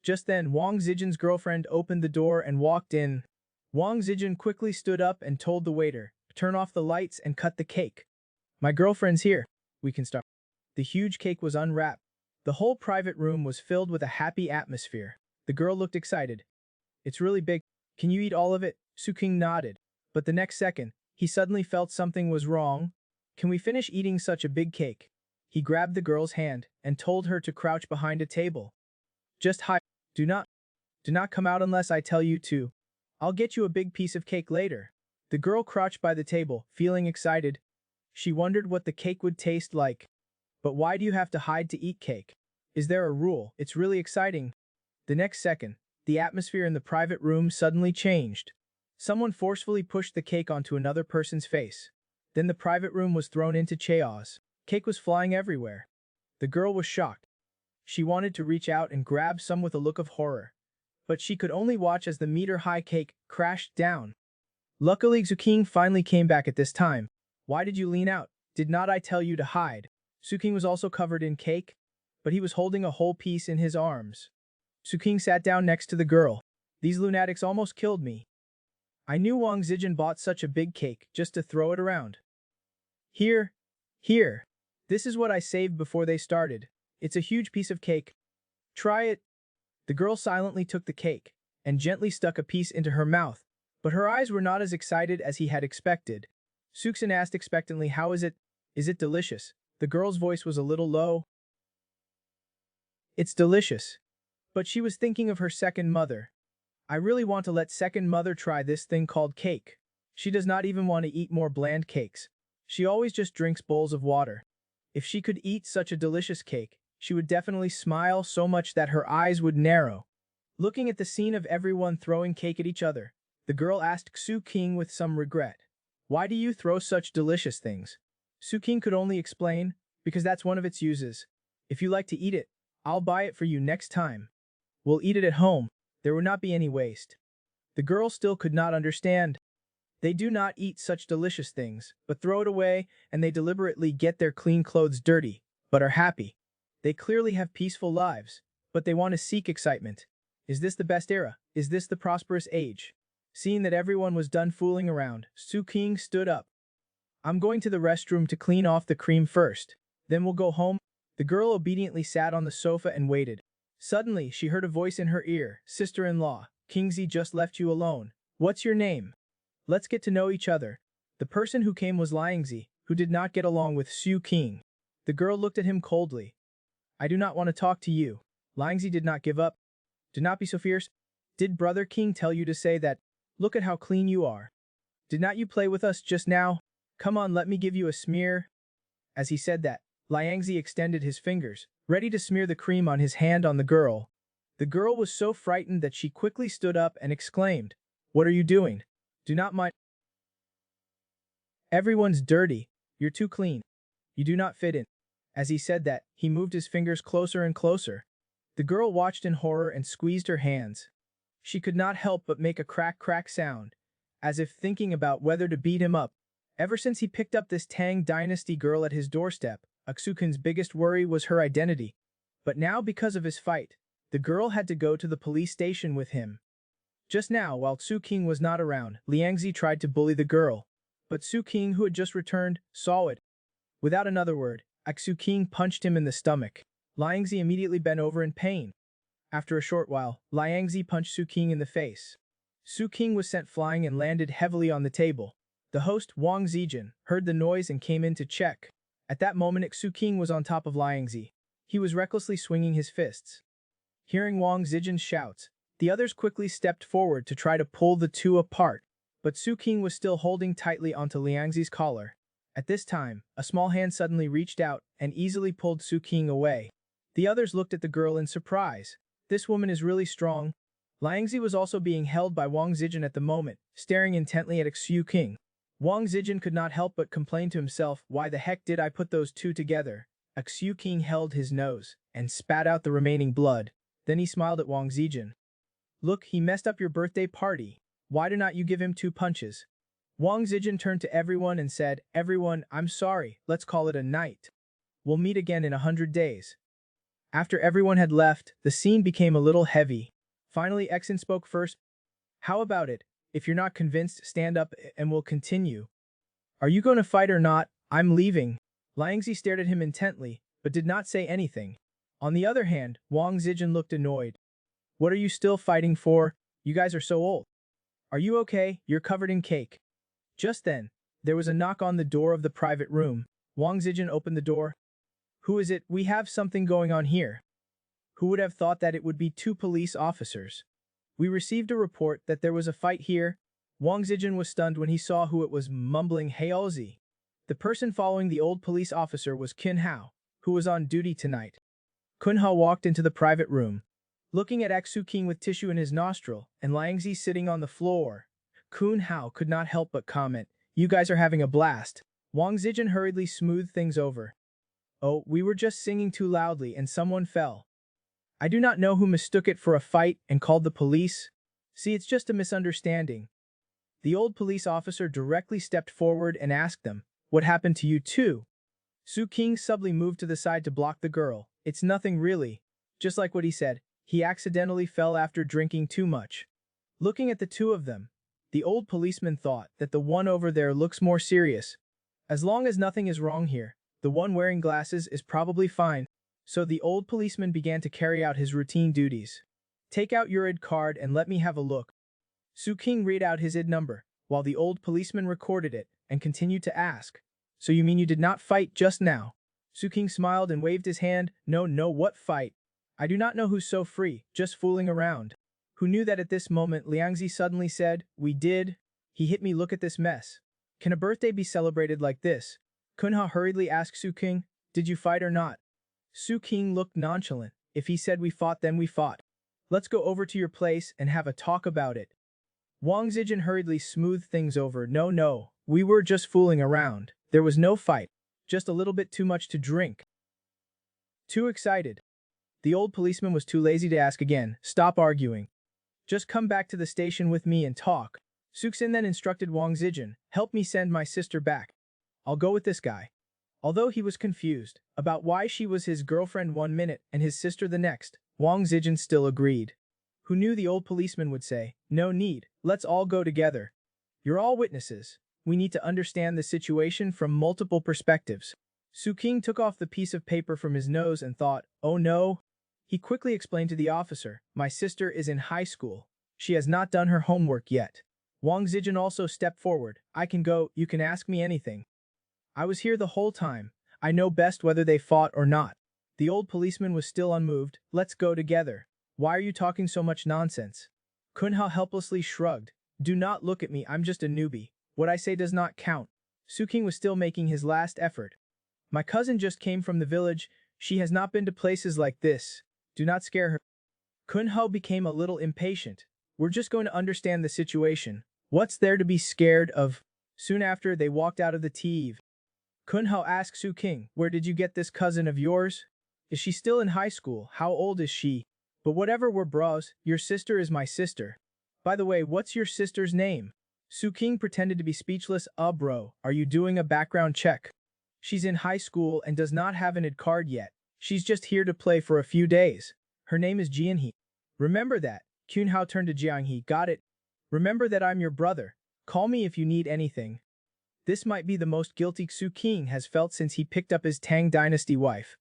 Just then, Wang Zijin's girlfriend opened the door and walked in. Wang Zijin quickly stood up and told the waiter, turn off the lights and cut the cake. My girlfriend's here. We can start. The huge cake was unwrapped. The whole private room was filled with a happy atmosphere. The girl looked excited. It's really big. Can you eat all of it? Su King nodded. But the next second, he suddenly felt something was wrong. Can we finish eating such a big cake? He grabbed the girl's hand and told her to crouch behind a table. Just hide. Do not come out unless I tell you to. I'll get you a big piece of cake later. The girl crouched by the table, feeling excited. She wondered what the cake would taste like. But why do you have to hide to eat cake? Is there a rule? It's really exciting. The next second, the atmosphere in the private room suddenly changed. Someone forcefully pushed the cake onto another person's face. Then the private room was thrown into chaos. Cake was flying everywhere. The girl was shocked. She wanted to reach out and grab some with a look of horror. But she could only watch as the meter-high cake crashed down. Luckily, Su King finally came back at this time. Why did you lean out? Did not I tell you to hide? Su King was also covered in cake, but he was holding a whole piece in his arms. Su King sat down next to the girl. These lunatics almost killed me. I knew Wang Zijin bought such a big cake just to throw it around. Here. This is what I saved before they started. It's a huge piece of cake. Try it. The girl silently took the cake and gently stuck a piece into her mouth, but her eyes were not as excited as he had expected. Su King asked expectantly, how is it? Is it delicious? The girl's voice was a little low. It's delicious. But she was thinking of her second mother. I really want to let second mother try this thing called cake. She does not even want to eat more bland cakes. She always just drinks bowls of water. If she could eat such a delicious cake, she would definitely smile so much that her eyes would narrow. Looking at the scene of everyone throwing cake at each other, the girl asked Su King with some regret. Why do you throw such delicious things? Su King could only explain, because that's one of its uses. If you like to eat it, I'll buy it for you next time. We'll eat it at home. There would not be any waste. The girl still could not understand. They do not eat such delicious things, but throw it away, and they deliberately get their clean clothes dirty, but are happy. They clearly have peaceful lives, but they want to seek excitement. Is this the best era? Is this the prosperous age? Seeing that everyone was done fooling around, Su King stood up. I'm going to the restroom to clean off the cream first. Then we'll go home. The girl obediently sat on the sofa and waited. Suddenly, she heard a voice in her ear. Sister-in-law, Kingsley just left you alone. What's your name? Let's get to know each other. The person who came was Liangzi, who did not get along with Su King. The girl looked at him coldly. I do not want to talk to you. Liangzi did not give up. Do not be so fierce. Did Brother King tell you to say that? Look at how clean you are. Did not you play with us just now? Come on, let me give you a smear. As he said that, Liangzi extended his fingers, ready to smear the cream on his hand on the girl. The girl was so frightened that she quickly stood up and exclaimed, What are you doing? Do not mind. Everyone's dirty. You're too clean. You do not fit in. As he said that, he moved his fingers closer and closer. The girl watched in horror and squeezed her hands. She could not help but make a crack sound, as if thinking about whether to beat him up. Ever since he picked up this Tang Dynasty girl at his doorstep, Aksukin's biggest worry was her identity. But now, because of his fight, the girl had to go to the police station with him. Just now, while Su King was not around, Liangzi tried to bully the girl. But Su King, who had just returned, saw it. Without another word, Aksu King punched him in the stomach. Liangzi immediately bent over in pain. After a short while, Liangzi punched Su King in the face. Su King was sent flying and landed heavily on the table. The host, Wang Zijin, heard the noise and came in to check. At that moment, Su King was on top of Liangzi. He was recklessly swinging his fists. Hearing Wang Zijin's shouts, the others quickly stepped forward to try to pull the two apart, but Su King was still holding tightly onto Liangzi's collar. At this time, a small hand suddenly reached out and easily pulled Su King away. The others looked at the girl in surprise. This woman is really strong. Liangzi was also being held by Wang Zijin at the moment, staring intently at Su King. Wang Zijin could not help but complain to himself, why the heck did I put those two together? Su King held his nose and spat out the remaining blood. Then he smiled at Wang Zijin. Look, he messed up your birthday party. Why do not you give him 2 punches? Wang Zijin turned to everyone and said, Everyone, I'm sorry, let's call it a night. We'll meet again in 100 days. After everyone had left, the scene became a little heavy. Finally, Exin spoke first. How about it? If you're not convinced, stand up and we'll continue. Are you going to fight or not? I'm leaving. Liangzi stared at him intently, but did not say anything. On the other hand, Wang Zijin looked annoyed. What are you still fighting for? You guys are so old. Are you okay? You're covered in cake. Just then, there was a knock on the door of the private room. Wang Zijin opened the door. Who is it? We have something going on here. Who would have thought that it would be 2 police officers? We received a report that there was a fight here. Wang Zijin was stunned when he saw who it was, mumbling Heozi. The person following the old police officer was Kun Hao, who was on duty tonight. Kun Hao walked into the private room. Looking at Aksu King with tissue in his nostril and Liangzi sitting on the floor, Kun Hao could not help but comment, You guys are having a blast. Wang Zijin hurriedly smoothed things over. Oh, we were just singing too loudly and someone fell. I do not know who mistook it for a fight and called the police. See, it's just a misunderstanding. The old police officer directly stepped forward and asked them, What happened to you two? Su King subtly moved to the side to block the girl. It's nothing really. Just like what he said, he accidentally fell after drinking too much. Looking at the two of them, the old policeman thought that the one over there looks more serious. As long as nothing is wrong here, the one wearing glasses is probably fine. So the old policeman began to carry out his routine duties. Take out your ID card and let me have a look. Su King read out his ID number, while the old policeman recorded it and continued to ask. So you mean you did not fight just now? Su King smiled and waved his hand. No, what fight? I do not know who's so free, just fooling around. Who knew that at this moment Liangzi suddenly said, We did. He hit me, look at this mess. Can a birthday be celebrated like this? Kun Hao hurriedly asked Su King, Did you fight or not? Su King looked nonchalant. If he said we fought, then we fought. Let's go over to your place and have a talk about it. Wang Zijin hurriedly smoothed things over. No, we were just fooling around. There was no fight. Just a little bit too much to drink. Too excited. The old policeman was too lazy to ask again. Stop arguing. Just come back to the station with me and talk. Suxin then instructed Wang Zijin, help me send my sister back. I'll go with this guy. Although he was confused about why she was his girlfriend 1 minute and his sister the next, Wang Zijin still agreed. Who knew the old policeman would say, no need, let's all go together. You're all witnesses. We need to understand the situation from multiple perspectives. Su King took off the piece of paper from his nose and thought, oh no. He quickly explained to the officer, my sister is in high school. She has not done her homework yet. Wang Zijin also stepped forward. I can go, you can ask me anything. I was here the whole time. I know best whether they fought or not. The old policeman was still unmoved. Let's go together. Why are you talking so much nonsense? Kunhao helplessly shrugged. Do not look at me, I'm just a newbie. What I say does not count. Su King was still making his last effort. My cousin just came from the village. She has not been to places like this. Do not scare her. Kunhao became a little impatient. We're just going to understand the situation. What's there to be scared of? Soon after, they walked out of the TV. Kunhao asked Su King, where did you get this cousin of yours? Is she still in high school? How old is she? But whatever, we're bros, your sister is my sister. By the way, what's your sister's name? Su King pretended to be speechless. Bro, are you doing a background check? She's in high school and does not have an ID card yet. She's just here to play for a few days. Her name is Jianhe. Remember that. Kunhao turned to Jianhe. Got it. Remember that I'm your brother. Call me if you need anything. This might be the most guilty Su King has felt since he picked up his Tang Dynasty wife.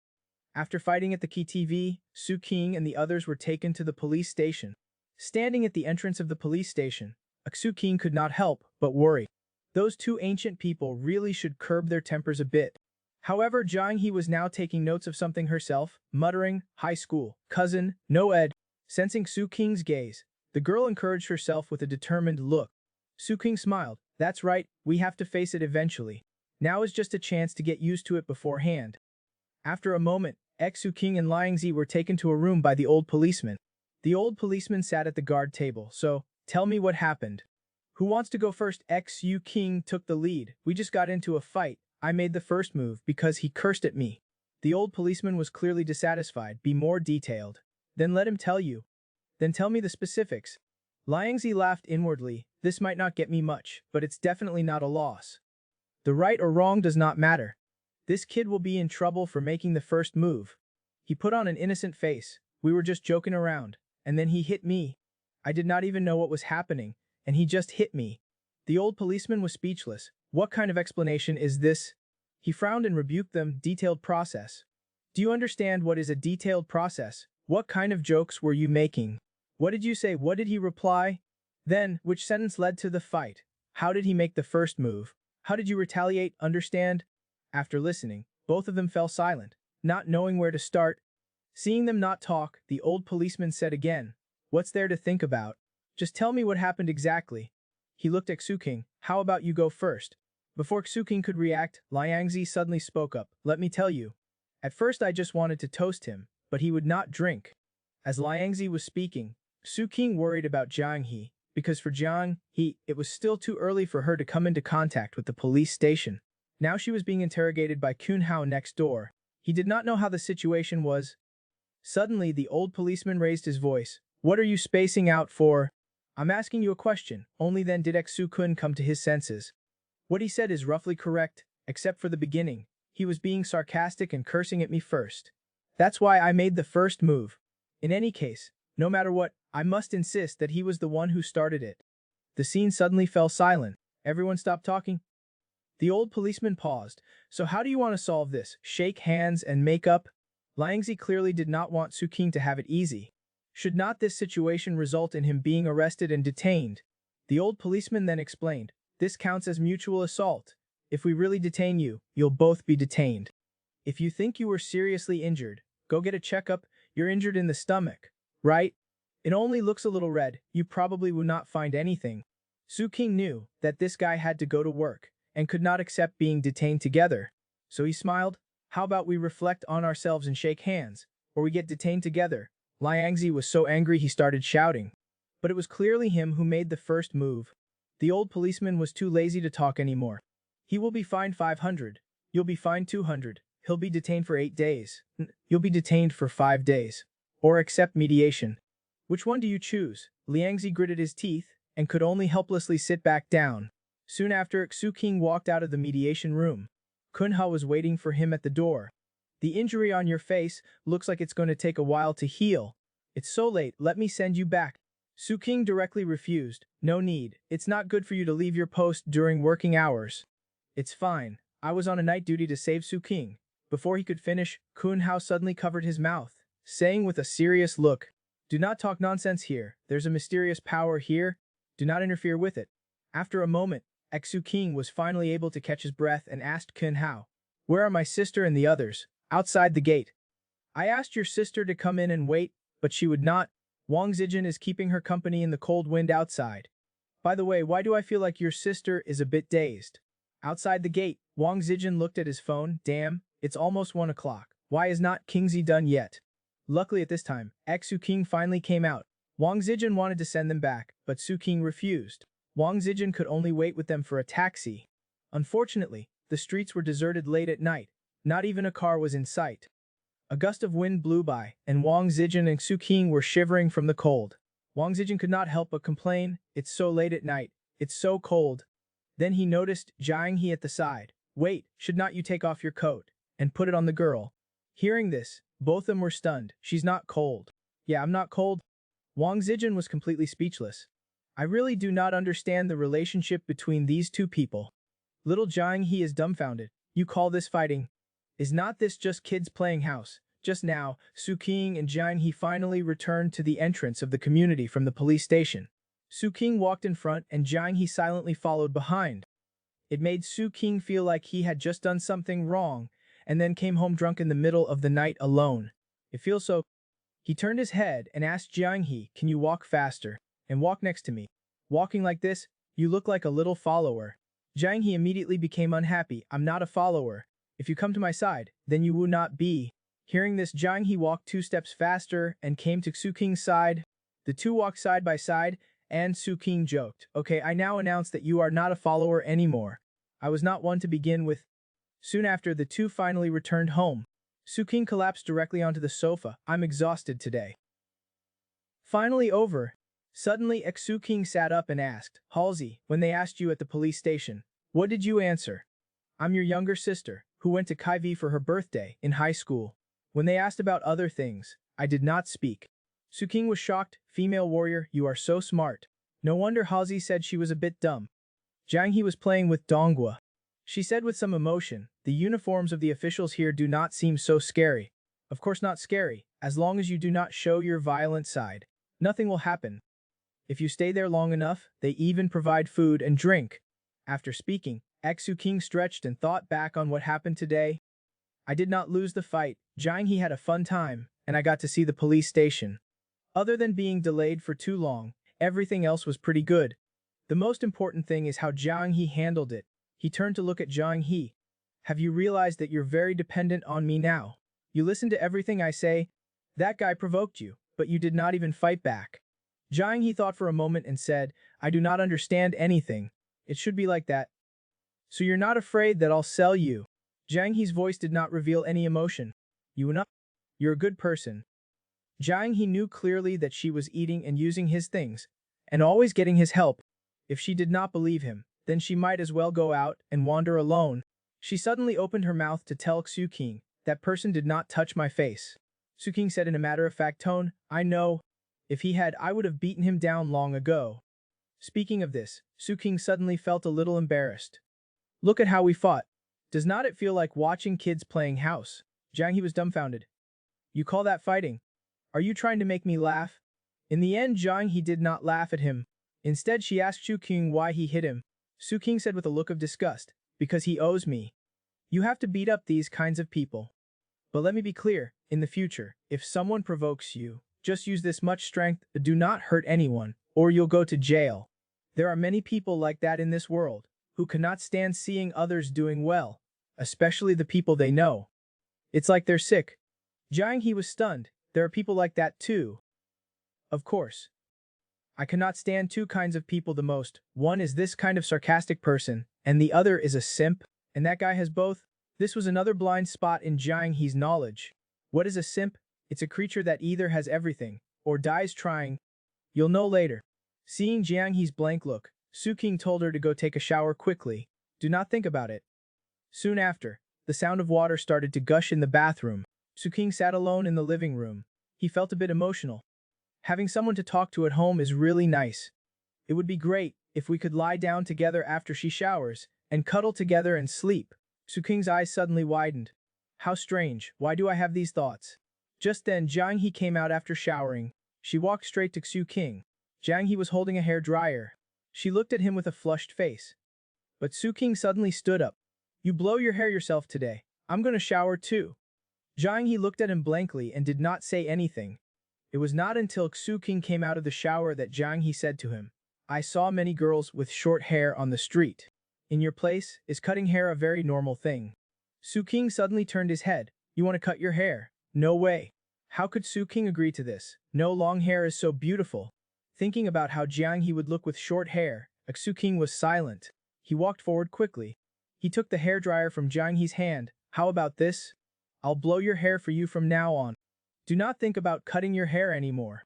After fighting at the Key TV, Su King and the others were taken to the police station. Standing at the entrance of the police station, Su King could not help but worry. Those two ancient people really should curb their tempers a bit. However, Jiang He was now taking notes of something herself, muttering, high school, cousin, no ed. Sensing Su King's gaze, the girl encouraged herself with a determined look. Su King smiled. That's right, we have to face it eventually. Now is just a chance to get used to it beforehand. After a moment, Su King and Liangzi were taken to a room by the old policeman. The old policeman sat at the guard table. So, tell me what happened. Who wants to go first? Su King took the lead. We just got into a fight. I made the first move because he cursed at me. The old policeman was clearly dissatisfied. Be more detailed. Then let him tell you. Then tell me the specifics. Liangzi laughed inwardly. This might not get me much, but it's definitely not a loss. The right or wrong does not matter. This kid will be in trouble for making the first move. He put on an innocent face. We were just joking around, and then he hit me. I did not even know what was happening, and he just hit me. The old policeman was speechless. What kind of explanation is this? He frowned and rebuked them. Detailed process. Do you understand what is a detailed process? What kind of jokes were you making? What did you say? What did he reply? Then, which sentence led to the fight? How did he make the first move? How did you retaliate? Understand? After listening, both of them fell silent, not knowing where to start. Seeing them not talk, the old policeman said again, what's there to think about? Just tell me what happened exactly. He looked at Su King. How about you go first? Before Su King could react, Liangzi suddenly spoke up. Let me tell you. At first I just wanted to toast him, but he would not drink. As Liangzi was speaking, Su King worried about Jiang He, because for Jiang He, it was still too early for her to come into contact with the police station. Now she was being interrogated by Kunhao next door. He did not know how the situation was. Suddenly, the old policeman raised his voice. What are you spacing out for? I'm asking you a question. Only then did Su-kun come to his senses. What he said is roughly correct, except for the beginning. He was being sarcastic and cursing at me first. That's why I made the first move. In any case, no matter what, I must insist that he was the one who started it. The scene suddenly fell silent. Everyone stopped talking. The old policeman paused. So how do you want to solve this? Shake hands and make up? Liangzi clearly did not want Su King to have it easy. Should not this situation result in him being arrested and detained? The old policeman then explained, this counts as mutual assault. If we really detain you, you'll both be detained. If you think you were seriously injured, go get a checkup. You're injured in the stomach, right? It only looks a little red. You probably would not find anything. Su King knew that this guy had to go to work and could not accept being detained together. So he smiled. How about we reflect on ourselves and shake hands, or we get detained together? Liangzi was so angry he started shouting. But it was clearly him who made the first move. The old policeman was too lazy to talk anymore. He will be fined 500. You'll be fined 200. He'll be detained for 8 days. You'll be detained for 5 days. Or accept mediation. Which one do you choose? Liangzi gritted his teeth. and could only helplessly sit back down. Soon after, Xu walked out of the mediation room. Kunha was waiting for him at the door. The injury on your face looks like it's going to take a while to heal. It's so late, let me send you back. Su King directly refused. No need, it's not good for you to leave your post during working hours. It's fine, I was on a night duty to save Su King. Before he could finish, Kun Hao suddenly covered his mouth, saying with a serious look, "Do not talk nonsense here, there's a mysterious power here, do not interfere with it." After a moment, Xu King was finally able to catch his breath and asked Kun Hao, "Where are my sister and the others?" "Outside the gate." "I asked your sister to come in and wait, but she would not. Wang Zijin is keeping her company in the cold wind outside. By the way, why do I feel like your sister is a bit dazed?" Outside the gate, Wang Zijin looked at his phone. Damn, it's almost 1 o'clock. Why is not Kingzi done yet? Luckily at this time, Xu King finally came out. Wang Zijin wanted to send them back, but Su King refused. Wang Zijin could only wait with them for a taxi. Unfortunately, the streets were deserted late at night. Not even a car was in sight. A gust of wind blew by, and Wang Zijin and Su King were shivering from the cold. Wang Zijin could not help but complain, "It's so late at night, it's so cold." Then he noticed Jiang He at the side. "Wait, should not you take off your coat and put it on the girl?" Hearing this, both of them were stunned. "She's not cold." "Yeah, I'm not cold." Wang Zijin was completely speechless. I really do not understand the relationship between these two people. Little Jiang He is dumbfounded. "You call this fighting? Is not this just kids playing house?" Just now, Su King and Jiang He finally returned to the entrance of the community from the police station. Su King walked in front and Jiang He silently followed behind. It made Su King feel like he had just done something wrong and then came home drunk in the middle of the night alone. It feels so. He turned his head and asked Jiang He, "Can you walk faster and walk next to me? Walking like this, you look like a little follower." Jiang He immediately became unhappy. "I'm not a follower. If you come to my side, then you will not be." Hearing this, Jiang He walked 2 steps faster and came to Su King's side. The two walked side by side, and Su King joked, "Okay, I now announce that you are not a follower anymore. I was not one to begin with." Soon after, the two finally returned home. Su King collapsed directly onto the sofa. "I'm exhausted today." Finally over. Suddenly, Xu King sat up and asked, "Halsey, when they asked you at the police station, what did you answer?" "I'm your younger sister, who went to Kaivi for her birthday in high school." When they asked about other things, I did not speak. Su King was shocked. "Female warrior, you are so smart." No wonder Halsey said she was a bit dumb. Jiang He was playing with Donghua. She said with some emotion, "The uniforms of the officials here do not seem so scary." "Of course not scary, as long as you do not show your violent side. Nothing will happen. If you stay there long enough, they even provide food and drink." After speaking, Xu King stretched and thought back on what happened today. "I did not lose the fight. Jiang He had a fun time, and I got to see the police station. Other than being delayed for too long, everything else was pretty good. The most important thing is how Jiang He handled it." He turned to look at Jiang He. "Have you realized that you're very dependent on me now? You listen to everything I say. That guy provoked you, but you did not even fight back." Jiang He thought for a moment and said, "I do not understand anything. It should be like that." "So you're not afraid that I'll sell you?" Jiang He's voice did not reveal any emotion. "You not? You're a good person." Jiang He knew clearly that she was eating and using his things, and always getting his help. If she did not believe him, then she might as well go out and wander alone. She suddenly opened her mouth to tell Su King, "That person did not touch my face." Su King said in a matter-of-fact tone, "I know. If he had, I would have beaten him down long ago." Speaking of this, Su King suddenly felt a little embarrassed. "Look at how we fought. Does not it feel like watching kids playing house?" Jiang He was dumbfounded. "You call that fighting? Are you trying to make me laugh?" In the end, Jiang He did not laugh at him. Instead, she asked Su King why he hit him. Su King said with a look of disgust, "Because he owes me. You have to beat up these kinds of people. But let me be clear, in the future, if someone provokes you, just use this much strength, do not hurt anyone, or you'll go to jail." There are many people like that in this world, who cannot stand seeing others doing well, especially the people they know. It's like they're sick. Jiang He was stunned. There are people like that too. Of course. I cannot stand 2 kinds of people the most. One is this kind of sarcastic person, and the other is a simp, and that guy has both. This was another blind spot in Jiang He's knowledge. What is a simp? It's a creature that either has everything, or dies trying. You'll know later. Seeing Jiang He's blank look, Su King told her to go take a shower quickly. Do not think about it. Soon after, the sound of water started to gush in the bathroom. Su King sat alone in the living room. He felt a bit emotional. Having someone to talk to at home is really nice. It would be great if we could lie down together after she showers and cuddle together and sleep. Su King's eyes suddenly widened. How strange, why do I have these thoughts? Just then Jiang He came out after showering. She walked straight to Su King. Jiang He was holding a hair dryer. She looked at him with a flushed face. But Su King suddenly stood up. You blow your hair yourself today. I'm gonna shower too. Jiang He looked at him blankly and did not say anything. It was not until Su King came out of the shower that Jiang He said to him, I saw many girls with short hair on the street. In your place, is cutting hair a very normal thing? Su King suddenly turned his head. You want to cut your hair? No way. How could Su King agree to this? No, long hair is so beautiful. Thinking about how Jiang He would look with short hair, Su King was silent. He walked forward quickly. He took the hairdryer from Jiang He's hand. How about this? I'll blow your hair for you from now on. Do not think about cutting your hair anymore.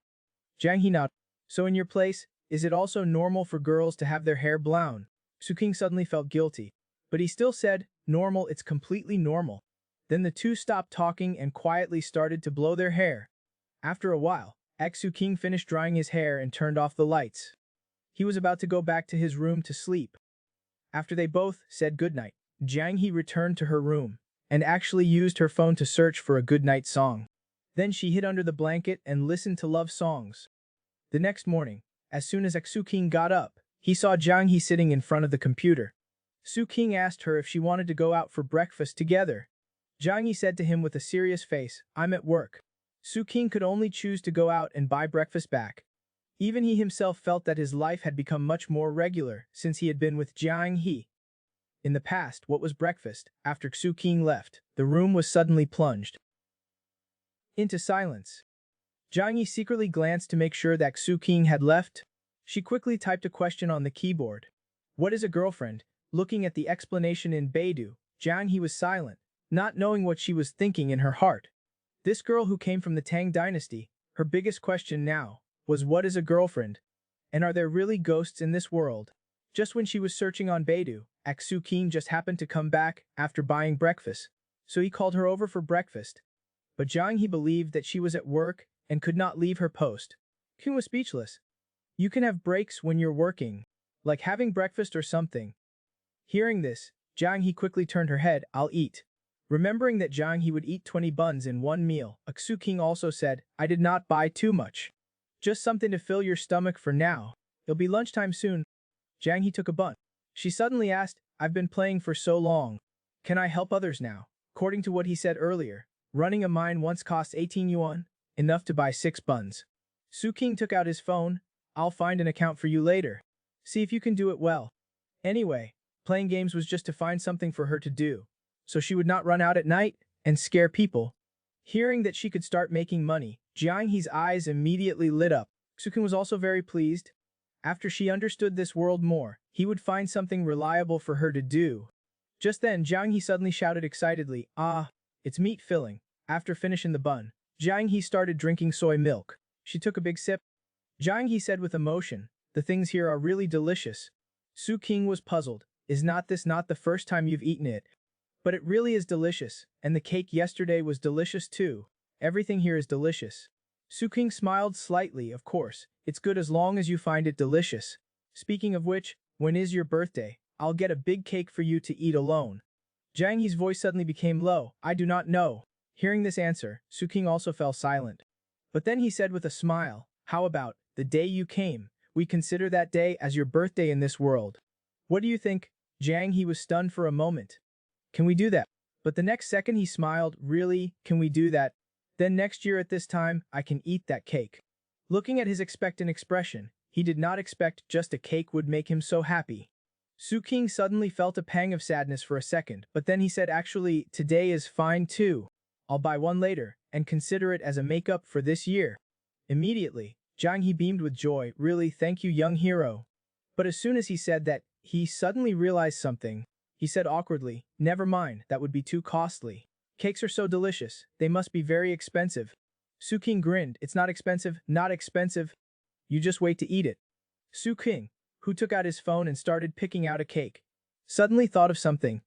Jiang He nodded. So in your place, is it also normal for girls to have their hair blown? Su King suddenly felt guilty. But he still said, normal, it's completely normal. Then the two stopped talking and quietly started to blow their hair. After a while, Su King finished drying his hair and turned off the lights. He was about to go back to his room to sleep. After they both said goodnight, Jiang He returned to her room and actually used her phone to search for a goodnight song. Then she hid under the blanket and listened to love songs. The next morning, as soon as Su King got up, he saw Jiang He sitting in front of the computer. Su King asked her if she wanted to go out for breakfast together. Jiang He said to him with a serious face, I'm at work. Su King could only choose to go out and buy breakfast back. Even he himself felt that his life had become much more regular since he had been with Jiang He. In the past, what was breakfast? After Su King left, the room was suddenly plunged into silence. Jiang He secretly glanced to make sure that Su King had left. She quickly typed a question on the keyboard. What is a girlfriend? Looking at the explanation in Baidu, Jiang He was silent, not knowing what she was thinking in her heart. This girl who came from the Tang dynasty, her biggest question now was what is a girlfriend? And are there really ghosts in this world? Just when she was searching on Baidu, Su King just happened to come back after buying breakfast, so he called her over for breakfast. But Jiang He believed that she was at work and could not leave her post. King was speechless. You can have breaks when you're working, like having breakfast or something. Hearing this, Jiang He quickly turned her head, I'll eat. Remembering that Jiang He would eat 20 buns in one meal, Su King also said, I did not buy too much. Just something to fill your stomach for now. It'll be lunchtime soon. Jiang He took a bun. She suddenly asked, I've been playing for so long. Can I help others now? According to what he said earlier, running a mine once cost 18 yuan, enough to buy 6 buns. Su King took out his phone. I'll find an account for you later. See if you can do it well. Anyway, playing games was just to find something for her to do, so she would not run out at night and scare people. Hearing that she could start making money, Jiang He's eyes immediately lit up. Su King was also very pleased. After she understood this world more, he would find something reliable for her to do. Just then, Jiang He suddenly shouted excitedly, Ah, it's meat filling. After finishing the bun, Jiang He started drinking soy milk. She took a big sip. Jiang He said with emotion, the things here are really delicious. Su King was puzzled. Is not this not the first time you've eaten it? But it really is delicious, and the cake yesterday was delicious too. Everything here is delicious. Su King smiled slightly, of course. It's good as long as you find it delicious. Speaking of which, when is your birthday? I'll get a big cake for you to eat alone. Jiang He's voice suddenly became low. I do not know. Hearing this answer, Su King also fell silent. But then he said with a smile, how about, the day you came, we consider that day as your birthday in this world. What do you think? Jiang He was stunned for a moment. Can we do that? But the next second he smiled, really, can we do that? Then next year at this time, I can eat that cake. Looking at his expectant expression, he did not expect just a cake would make him so happy. Su King suddenly felt a pang of sadness for a second, but then he said actually, today is fine too. I'll buy one later, and consider it as a make-up for this year. Immediately, Jiang He beamed with joy, really thank you young hero. But as soon as he said that, he suddenly realized something. He said awkwardly, never mind, that would be too costly. Cakes are so delicious, they must be very expensive. Su King grinned, it's not expensive, not expensive. You just wait to eat it. Su King, who took out his phone and started picking out a cake, suddenly thought of something.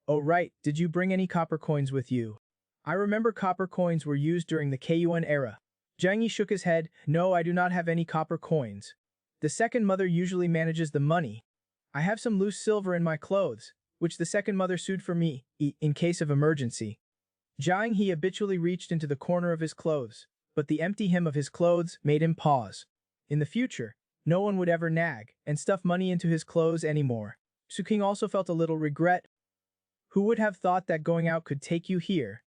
Oh right, did you bring any copper coins with you? I remember copper coins were used during the Kun era. Jiang Yi shook his head. No, I do not have any copper coins. The second mother usually manages the money. I have some loose silver in my clothes, which the second mother sewed for me, in case of emergency. Jiang He habitually reached into the corner of his clothes, but the empty hem of his clothes made him pause. In the future, no one would ever nag and stuff money into his clothes anymore. Su King also felt a little regret. Who would have thought that going out could take you here?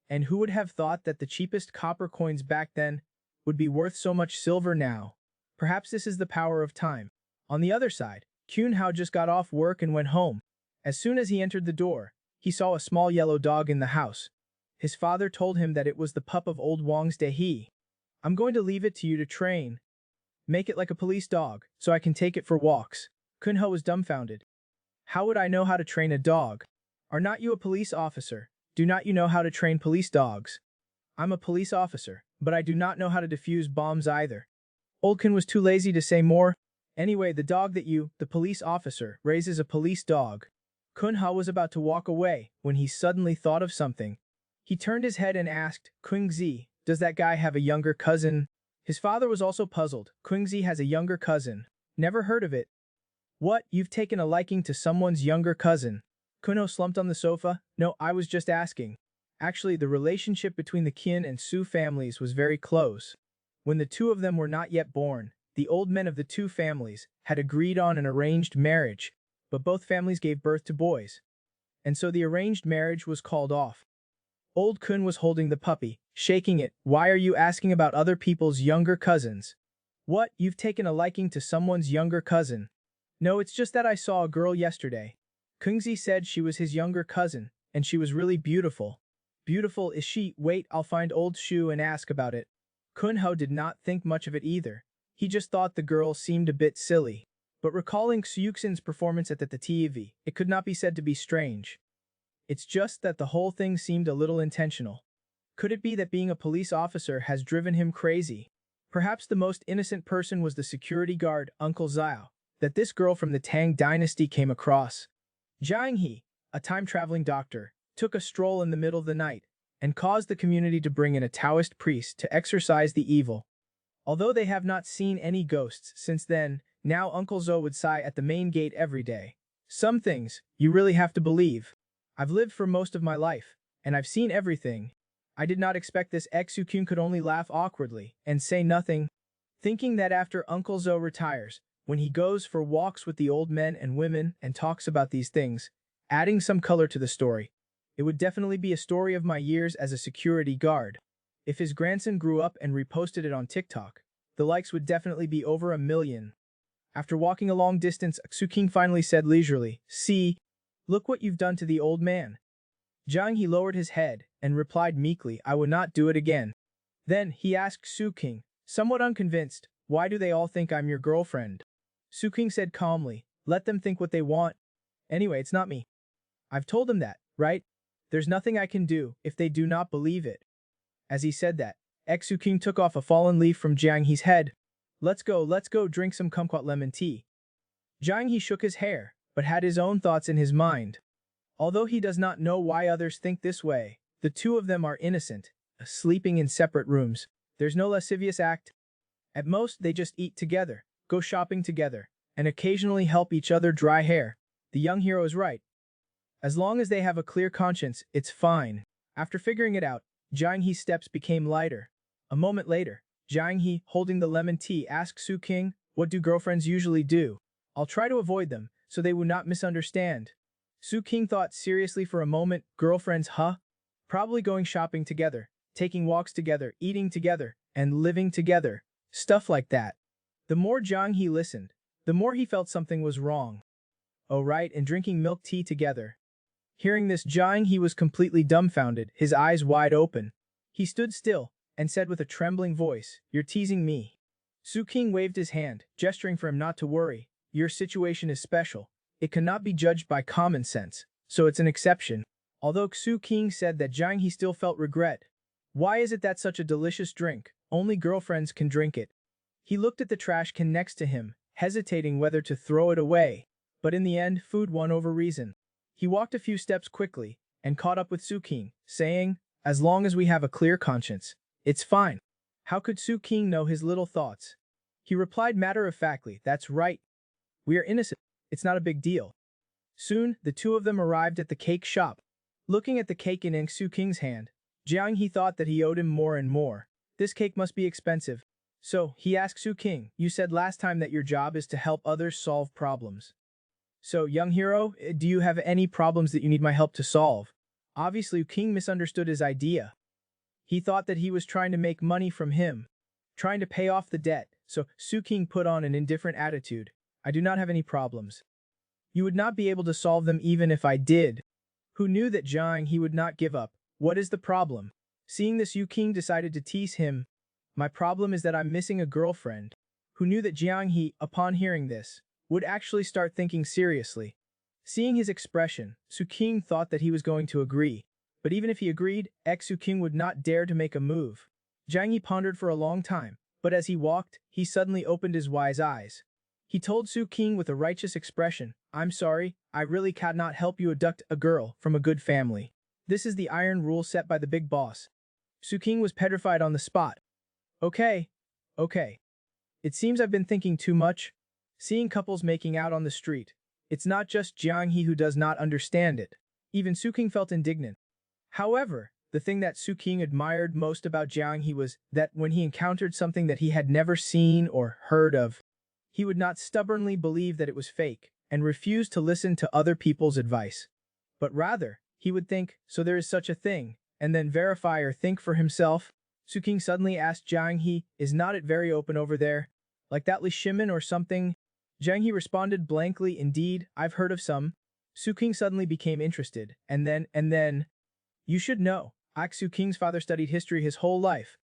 And who would have thought that the cheapest copper coins back then would be worth so much silver now? Perhaps this is the power of time. On the other side, Kun Hao just got off work and went home. As soon as he entered the door, he saw a small yellow dog in the house. His father told him that it was the pup of old Wang's Dehe. I'm going to leave it to you to train. Make it like a police dog, so I can take it for walks. Kun Hao was dumbfounded. How would I know how to train a dog? Are not you a police officer? Do not you know how to train police dogs? I'm a police officer, but I do not know how to defuse bombs either. Old Kun was too lazy to say more. Anyway, the dog that you, the police officer, raises a police dog. Kun Hao was about to walk away when he suddenly thought of something. He turned his head and asked, Qingzi, does that guy have a younger cousin? His father was also puzzled. Qingzi has a younger cousin. Never heard of it. What, you've taken a liking to someone's younger cousin? Kun Hao slumped on the sofa. No, I was just asking. Actually, the relationship between the Qin and Su families was very close. When the two of them were not yet born, the old men of the two families had agreed on an arranged marriage, but both families gave birth to boys. And so the arranged marriage was called off. Old Kun was holding the puppy, shaking it. Why are you asking about other people's younger cousins? What, you've taken a liking to someone's younger cousin? No, it's just that I saw a girl yesterday. Qingzi said she was his younger cousin, and she was really beautiful. Beautiful is she? Wait, I'll find old Shu and ask about it. Kun Hao did not think much of it either. He just thought the girl seemed a bit silly. But recalling Xuyuxin's performance at the TV, it could not be said to be strange. It's just that the whole thing seemed a little intentional. Could it be that being a police officer has driven him crazy? Perhaps the most innocent person was the security guard, Uncle Xiao, that this girl from the Tang dynasty came across. Jiang He, a time-traveling doctor, took a stroll in the middle of the night and caused the community to bring in a Taoist priest to exorcise the evil. Although they have not seen any ghosts since then, now Uncle Zhou would sigh at the main gate every day. Some things, you really have to believe. I've lived for most of my life, and I've seen everything. I did not expect this. Xu could only laugh awkwardly and say nothing, thinking that after Uncle Zhou retires, when he goes for walks with the old men and women and talks about these things, adding some color to the story, it would definitely be a story of my years as a security guard. If his grandson grew up and reposted it on TikTok, the likes would definitely be over 1 million. After walking a long distance, Xu King finally said leisurely, See, look what you've done to the old man. Jiang He lowered his head and replied meekly, I would not do it again. Then he asked Su King, somewhat unconvinced, why do they all think I'm your girlfriend? Su King said calmly, let them think what they want. Anyway, it's not me. I've told them that, right? There's nothing I can do if they do not believe it. As he said that, Xu King took off a fallen leaf from Jiang He's head. Let's go drink some kumquat lemon tea. Jiang He shook his hair, but had his own thoughts in his mind. Although he does not know why others think this way, the two of them are innocent, sleeping in separate rooms. There's no lascivious act. At most, they just eat together, go shopping together, and occasionally help each other dry hair. The young hero is right. As long as they have a clear conscience, it's fine. After figuring it out, Jiang He's steps became lighter. A moment later, Jiang He, holding the lemon tea, asked Su King, what do girlfriends usually do? I'll try to avoid them, so they would not misunderstand. Su King thought seriously for a moment. Girlfriends, huh? Probably going shopping together, taking walks together, eating together, and living together. Stuff like that. The more Jiang He listened, the more he felt something was wrong. Oh right, and drinking milk tea together. Hearing this, Jiang He was completely dumbfounded, his eyes wide open. He stood still and said with a trembling voice, You're teasing me. Su King waved his hand, gesturing for him not to worry. Your situation is special. It cannot be judged by common sense, so it's an exception. Although Su King said that Jiang He still felt regret. Why is it that such a delicious drink, only girlfriends can drink it? He looked at the trash can next to him, hesitating whether to throw it away. But in the end, food won over reason. He walked a few steps quickly and caught up with Su-king, saying, "As long as we have a clear conscience, it's fine." How could Su-king know his little thoughts? He replied matter-of-factly, "That's right. We are innocent. It's not a big deal." Soon, the two of them arrived at the cake shop. Looking at the cake in Su-king's hand, Jiang He thought that he owed him more and more. This cake must be expensive. So, he asked Su-king, "You said last time that your job is to help others solve problems. So, young hero, do you have any problems that you need my help to solve?" Obviously, King misunderstood his idea. He thought that he was trying to make money from him, trying to pay off the debt, so Su-king put on an indifferent attitude. "I do not have any problems. You would not be able to solve them even if I did." Who knew that Jiang He would not give up? "What is the problem?" Seeing this, King decided to tease him. "My problem is that I'm missing a girlfriend." Who knew that Jiang He, upon hearing this, would actually start thinking seriously. Seeing his expression, Su-king thought that he was going to agree. But even if he agreed, Su-king would not dare to make a move. Jiang He pondered for a long time, but as he walked, he suddenly opened his wise eyes. He told Su-king with a righteous expression, "I'm sorry, I really cannot help you abduct a girl from a good family. This is the iron rule set by the big boss." Su-king was petrified on the spot. Okay. It seems I've been thinking too much." Seeing couples making out on the street, it's not just Jiang He who does not understand it. Even Su-king felt indignant. However, the thing that Su-king admired most about Jiang He was that when he encountered something that he had never seen or heard of, he would not stubbornly believe that it was fake and refuse to listen to other people's advice. But rather, he would think, "So there is such a thing," and then verify or think for himself. Su-king suddenly asked Jiang He, "Is not it very open over there? Like that Li Shimin or something?" Jiang He responded blankly, "Indeed, I've heard of some." Su-king suddenly became interested, and then, "You should know, Su-king's father studied history his whole life.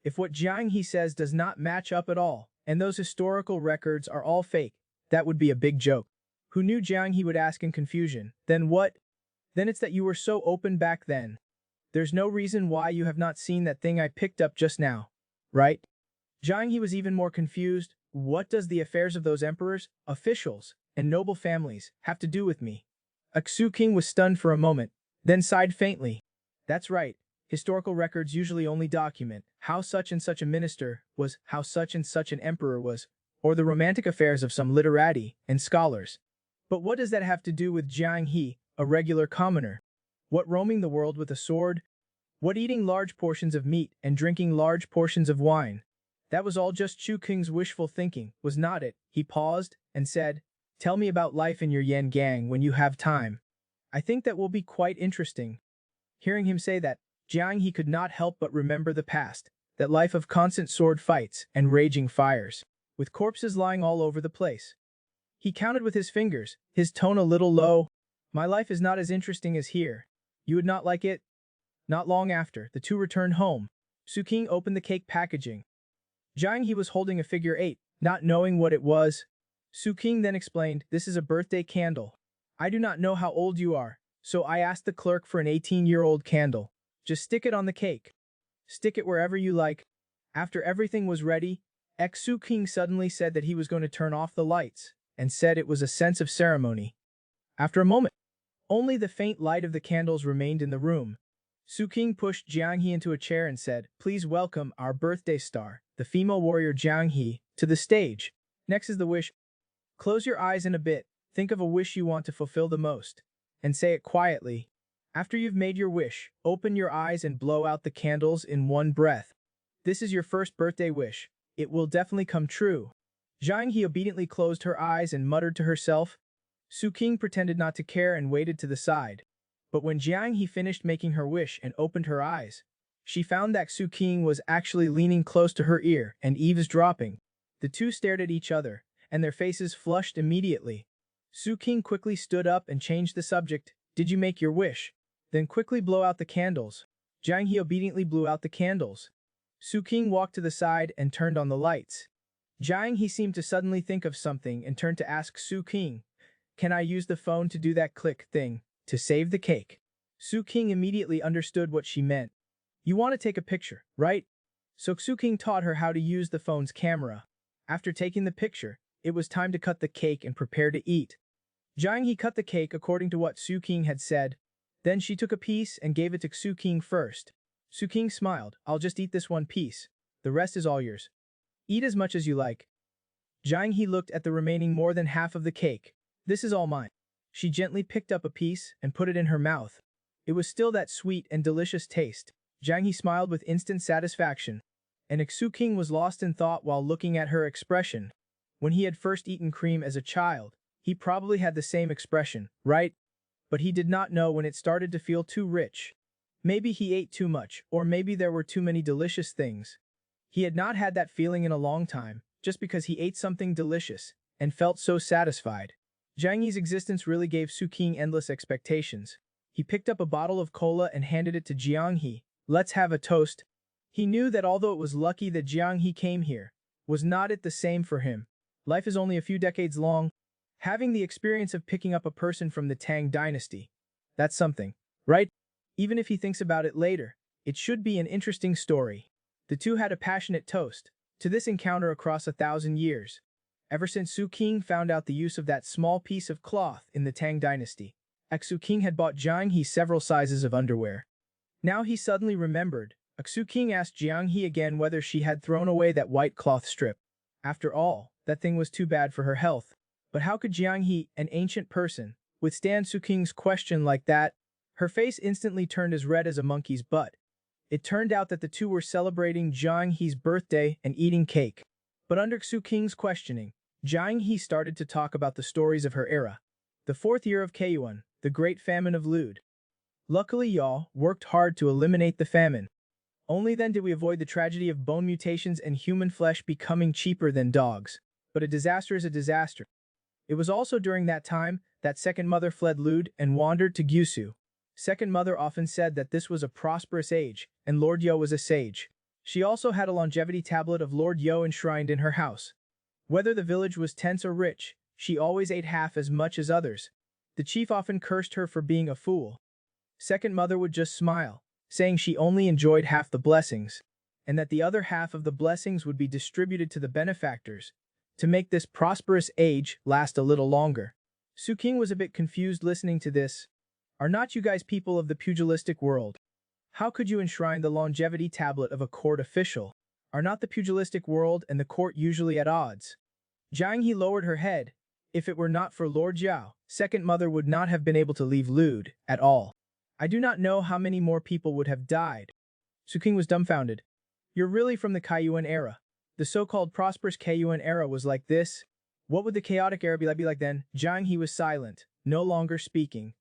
If what Jiang He says does not match up at all, and those historical records are all fake, that would be a big joke." Who knew Jiang He would ask in confusion, "Then what?" "Then it's that you were so open back then. There's no reason why you have not seen that thing I picked up just now, right?" Jiang He was even more confused. "What does the affairs of those emperors, officials, and noble families have to do with me?" Su-king was stunned for a moment, then sighed faintly. "That's right. Historical records usually only document how such and such a minister was, how such and such an emperor was, or the romantic affairs of some literati and scholars. But what does that have to do with Jiang He, a regular commoner? What roaming the world with a sword? What eating large portions of meat and drinking large portions of wine? That was all just Su-king's wishful thinking, was not it?" He paused and said, "Tell me about life in your Yan gang when you have time. I think that will be quite interesting." Hearing him say that, Jiang He could not help but remember the past, that life of constant sword fights and raging fires, with corpses lying all over the place. He counted with his fingers, his tone a little low. "My life is not as interesting as here. You would not like it?" Not long after, the two returned home. Su-king opened the cake packaging. Jiang He was holding a figure 8, not knowing what it was. Su-king then explained, "This is a birthday candle. I do not know how old you are, so I asked the clerk for an 18-year-old candle. Just stick it on the cake. Stick it wherever you like." After everything was ready, Su-king suddenly said that he was going to turn off the lights, and said it was a sense of ceremony. After a moment, only the faint light of the candles remained in the room. Su-king pushed Jiang He into a chair and said, "Please welcome our birthday star, the female warrior Jiang He, to the stage. Next is the wish. Close your eyes in a bit, think of a wish you want to fulfill the most, and say it quietly. After you've made your wish, open your eyes and blow out the candles in one breath. This is your first birthday wish. It will definitely come true." Jiang He obediently closed her eyes and muttered to herself. Su-king pretended not to care and waited to the side. But when Jiang He finished making her wish and opened her eyes, she found that Su-king was actually leaning close to her ear and eavesdropping. The two stared at each other, and their faces flushed immediately. Su-king quickly stood up and changed the subject. "Did you make your wish? Then quickly blow out the candles." Jiang He obediently blew out the candles. Su-king walked to the side and turned on the lights. Jiang He seemed to suddenly think of something and turned to ask Su-king, "Can I use the phone to do that click thing, to save the cake?" Su-king immediately understood what she meant. "You want to take a picture, right?" So Su-king taught her how to use the phone's camera. After taking the picture, It was time to cut the cake and prepare to eat. Jiang He cut the cake according to what Su King had said. Then she took a piece and gave it to Su King first. Su King smiled. I'll just eat this one piece. The rest is all yours. Eat as much as you like. Jiang He looked at the remaining more than half of the cake. This is all mine. She gently picked up a piece and put it in her mouth. It was still that sweet and delicious taste. Jiang He smiled with instant satisfaction. And Su King was lost in thought while looking at her expression. When he had first eaten cream as a child, he probably had the same expression, right? But he did not know when it started to feel too rich. Maybe he ate too much, or maybe there were too many delicious things. He had not had that feeling in a long time, just because he ate something delicious, and felt so satisfied. Jiang Yi's existence really gave Su King endless expectations. He picked up a bottle of cola and handed it to Jiang He. Let's have a toast. He knew that although it was lucky that Jiang He came here, was not it the same for him. Life is only a few decades long. Having the experience of picking up a person from the Tang dynasty, that's something, right? Even if he thinks about it later, it should be an interesting story. The two had a passionate toast to this encounter across 1,000 years. Ever since Su King found out the use of that small piece of cloth in the Tang dynasty, Su King had bought Jiang He several sizes of underwear. Now he suddenly remembered. Su King asked Jiang He again whether she had thrown away that white cloth strip. After all, that thing was too bad for her health. But how could Jiang He, an ancient person, withstand Su King's question like that? Her face instantly turned as red as a monkey's butt. It turned out that the two were celebrating Jiang He's birthday and eating cake. But under Su King's questioning, Jiang He started to talk about the stories of her era. The 4th year of Kayuan, the Great Famine of Lud. Luckily y'all worked hard to eliminate the famine. Only then did we avoid the tragedy of bone mutations and human flesh becoming cheaper than dogs. But a disaster is a disaster. It was also during that time that Second Mother fled Lud and wandered to Gyusu. Second Mother often said that this was a prosperous age, and Lord Yo was a sage. She also had a longevity tablet of Lord Yo enshrined in her house. Whether the village was tense or rich, she always ate half as much as others. The chief often cursed her for being a fool. Second Mother would just smile, saying she only enjoyed half the blessings, and that the other half of the blessings would be distributed to the benefactors, to make this prosperous age last a little longer. Su King was a bit confused listening to this. Are not you guys people of the pugilistic world? How could you enshrine the longevity tablet of a court official? Are not the pugilistic world and the court usually at odds? Jiang He lowered her head. If it were not for Lord Jiao, Second Mother would not have been able to leave Lud at all. I do not know how many more people would have died. Su King was dumbfounded. You're really from the Kayuan era. The so-called prosperous Kayuan era was like this. What would the chaotic era be like then? Jiang He was silent, no longer speaking.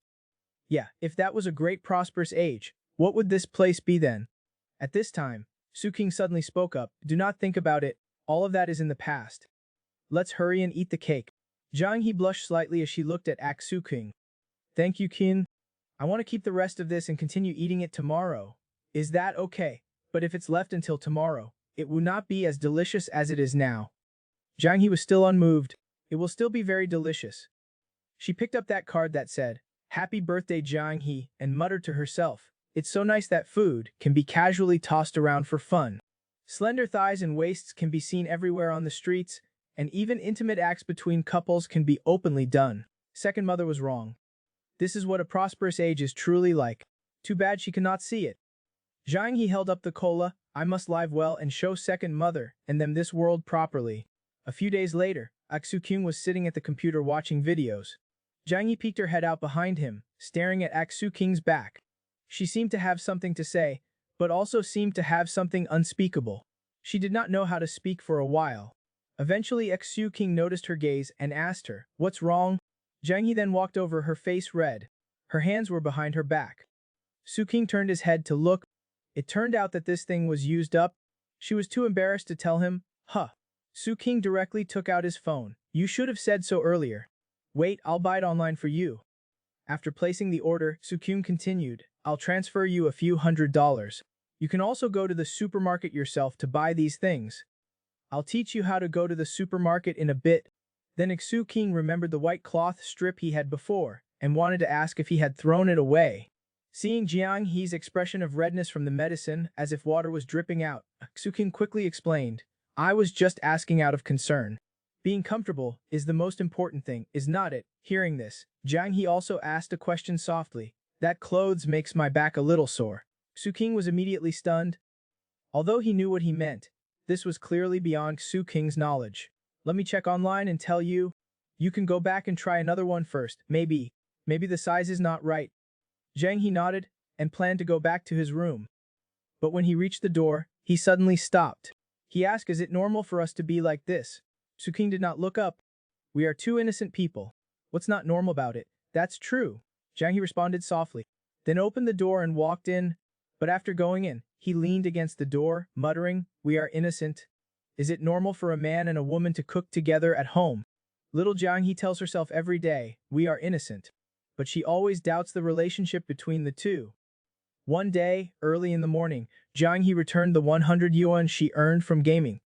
Yeah, if that was a great prosperous age, what would this place be then? At this time, Su King suddenly spoke up. Do not think about it, all of that is in the past. Let's hurry and eat the cake. Jiang He blushed slightly as she looked at Su King. Thank you, Kin. I want to keep the rest of this and continue eating it tomorrow. Is that okay? But if it's left until tomorrow, it will not be as delicious as it is now. Jiang He was still unmoved. It will still be very delicious. She picked up that card that said, Happy birthday Jiang He, and muttered to herself, it's so nice that food can be casually tossed around for fun. Slender thighs and waists can be seen everywhere on the streets, and even intimate acts between couples can be openly done. Second Mother was wrong. This is what a prosperous age is truly like. Too bad she cannot see it. Jiang He held up the cola. I must live well and show Second Mother and them this world properly. A few days later, Su King was sitting at the computer watching videos. Jiang He peeked her head out behind him, staring at Su King's back. She seemed to have something to say, but also seemed to have something unspeakable. She did not know how to speak for a while. Eventually Su King noticed her gaze and asked her, What's wrong? Jiang He then walked over, her face red. Her hands were behind her back. Su King turned his head to look. It turned out that this thing was used up. She was too embarrassed to tell him. Su King directly took out his phone. You should have said so earlier. Wait, I'll buy it online for you. After placing the order, Su King continued, I'll transfer you a few $100s. You can also go to the supermarket yourself to buy these things. I'll teach you how to go to the supermarket in a bit. Then Su King remembered the white cloth strip he had before, and wanted to ask if he had thrown it away. Seeing Jiang He's expression of redness from the medicine, as if water was dripping out, Su King quickly explained, I was just asking out of concern. Being comfortable is the most important thing, is not it? Hearing this, Jiang He also asked a question softly. That clothes makes my back a little sore. Su King was immediately stunned. Although he knew what he meant, this was clearly beyond Su King's knowledge. Let me check online and tell you. You can go back and try another one first. Maybe the size is not right. Jiang He nodded and planned to go back to his room. But when he reached the door, he suddenly stopped. He asked, is it normal for us to be like this? Su King did not look up. We are two innocent people. What's not normal about it? That's true. Jiang He responded softly, then opened the door and walked in. But after going in, he leaned against the door, muttering, we are innocent. Is it normal for a man and a woman to cook together at home? Little Jiang He tells herself every day, we are innocent. But she always doubts the relationship between the two. One day, early in the morning, Jiang He returned the 100 yuan she earned from gaming.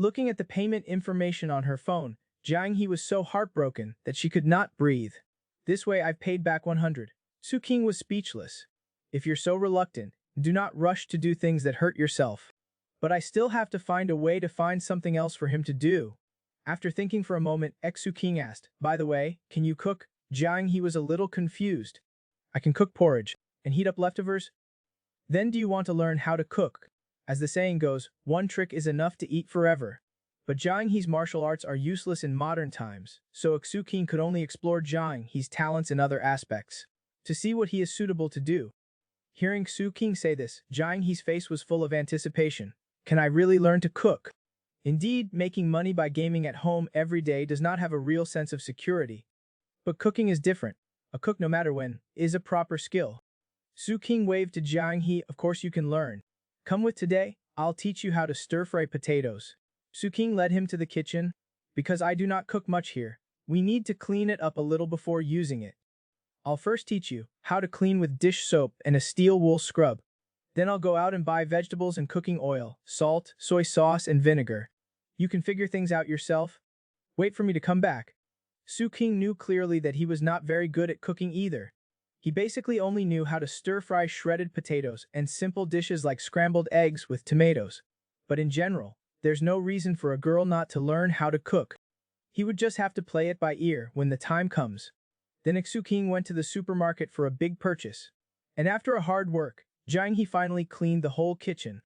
Looking at the payment information on her phone, Jiang He was so heartbroken that she could not breathe. This way I've paid back 100. Su King was speechless. If you're so reluctant, do not rush to do things that hurt yourself. But I still have to find a way to find something else for him to do. After thinking for a moment, Su King asked, by the way, can you cook? Jiang He was a little confused. I can cook porridge and heat up leftovers. Then do you want to learn how to cook? As the saying goes, one trick is enough to eat forever. But Jiang He's martial arts are useless in modern times, so Su King could only explore Jiang He's talents in other aspects, to see what he is suitable to do. Hearing Su King say this, Jiang He's face was full of anticipation. Can I really learn to cook? Indeed, making money by gaming at home every day does not have a real sense of security. But cooking is different. A cook, no matter when, is a proper skill. Su King waved to Jiang He, of course you can learn. Come with today, I'll teach you how to stir-fry potatoes. Su King led him to the kitchen. Because I do not cook much here, we need to clean it up a little before using it. I'll first teach you how to clean with dish soap and a steel wool scrub. Then I'll go out and buy vegetables and cooking oil, salt, soy sauce, and vinegar. You can figure things out yourself. Wait for me to come back. Su King knew clearly that he was not very good at cooking either. He basically only knew how to stir-fry shredded potatoes and simple dishes like scrambled eggs with tomatoes. But in general, there's no reason for a girl not to learn how to cook. He would just have to play it by ear when the time comes. Then Su King went to the supermarket for a big purchase. And after a hard work, Jiang He finally cleaned the whole kitchen.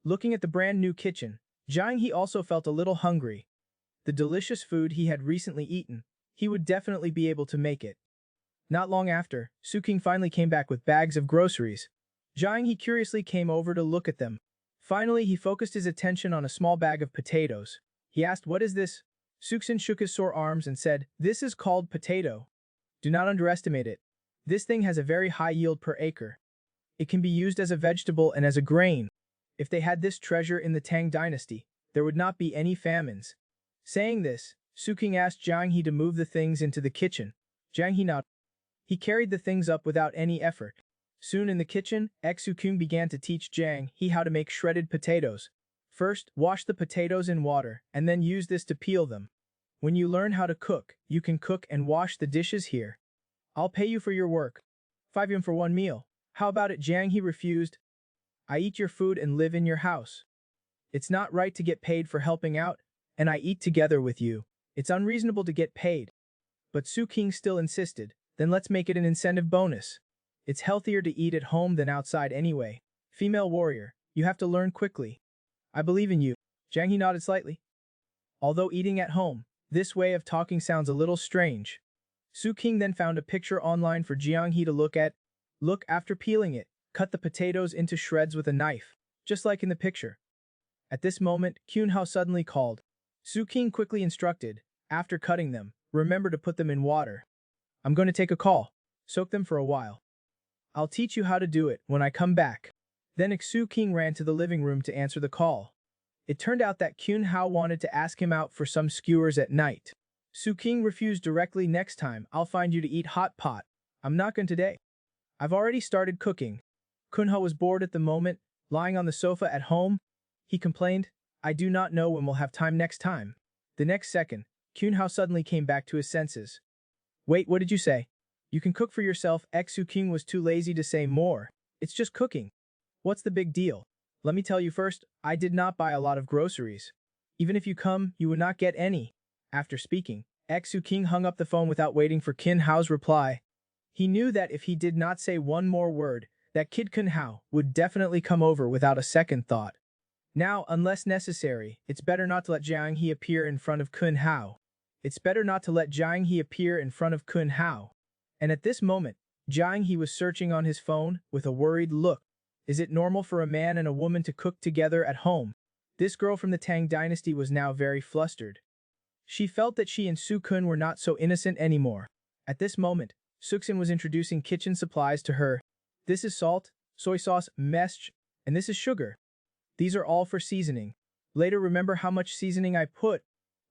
Looking at the brand new kitchen, Jiang He also felt a little hungry. The delicious food he had recently eaten, he would definitely be able to make it. Not long after, Su King finally came back with bags of groceries. Jiang He curiously came over to look at them. Finally, he focused his attention on a small bag of potatoes. He asked, what is this? Su King shook his sore arms and said, this is called potato. Do not underestimate it. This thing has a very high yield per acre. It can be used as a vegetable and as a grain. If they had this treasure in the Tang dynasty, there would not be any famines. Saying this, Su King asked Jiang He to move the things into the kitchen. Jiang He nodded. He carried the things up without any effort. Soon in the kitchen, Su King began to teach Jiang He how to make shredded potatoes. First, wash the potatoes in water, and then use this to peel them. When you learn how to cook, you can cook and wash the dishes here. I'll pay you for your work. 5 yuan for one meal. How about it? Jiang He refused. I eat your food and live in your house. It's not right to get paid for helping out, and I eat together with you. It's unreasonable to get paid. But Su King still insisted. Then let's make it an incentive bonus. It's healthier to eat at home than outside anyway. Female warrior, you have to learn quickly. I believe in you. Jiang He nodded slightly. Although eating at home, this way of talking sounds a little strange. Su King then found a picture online for Jiang He to look at. Look, after peeling it, cut the potatoes into shreds with a knife, just like in the picture. At this moment, Kyun Hao suddenly called. Su King quickly instructed, after cutting them, remember to put them in water. I'm going to take a call. Soak them for a while. I'll teach you how to do it when I come back. Then Su King ran to the living room to answer the call. It turned out that Kyun Hao wanted to ask him out for some skewers at night. Su King refused directly. Next time, I'll find you to eat hot pot. I'm not going today. I've already started cooking. Kyun Hao was bored at the moment, lying on the sofa at home. He complained, I do not know when we'll have time next time. The next second, Kyun Hao suddenly came back to his senses. Wait, what did you say? You can cook for yourself. Su King was too lazy to say more. It's just cooking. What's the big deal? Let me tell you first, I did not buy a lot of groceries. Even if you come, you would not get any. After speaking, Xu King hung up the phone without waiting for Qin Hao's reply. He knew that if he did not say one more word, that Kid Qin Hao would definitely come over without a second thought. Now, unless necessary, it's better not to let Jiang He appear in front of Qin Hao. It's better not to let Jiang He appear in front of Qin Hao. And at this moment, Jiang He was searching on his phone with a worried look. Is it normal for a man and a woman to cook together at home? This girl from the Tang dynasty was now very flustered. She felt that she and Su Kun were not so innocent anymore. At this moment, Suxin was introducing kitchen supplies to her. This is salt, soy sauce, mesh, and this is sugar. These are all for seasoning. Later, remember how much seasoning I put?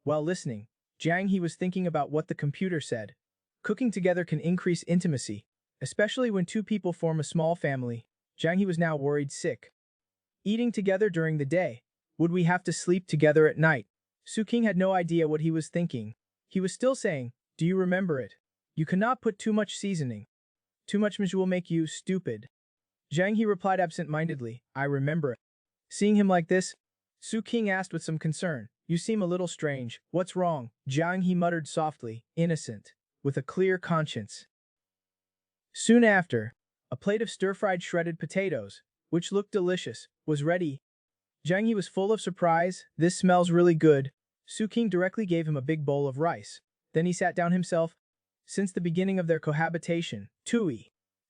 While listening, Jiang He was thinking about what the computer said. Cooking together can increase intimacy, especially when two people form a small family. Jiang He was now worried sick. Eating together during the day. Would we have to sleep together at night? Su King had no idea what he was thinking. He was still saying, do you remember it? You cannot put too much seasoning. Too much will make you stupid. Jiang He replied absent-mindedly, I remember it. Seeing him like this, Su King asked with some concern, you seem a little strange. What's wrong? Jiang He muttered softly, innocent, with a clear conscience. Soon after, a plate of stir-fried shredded potatoes, which looked delicious, was ready. Jiang He was full of surprise. This smells really good. Su King directly gave him a big bowl of rice. Then he sat down himself. Since the beginning of their cohabitation,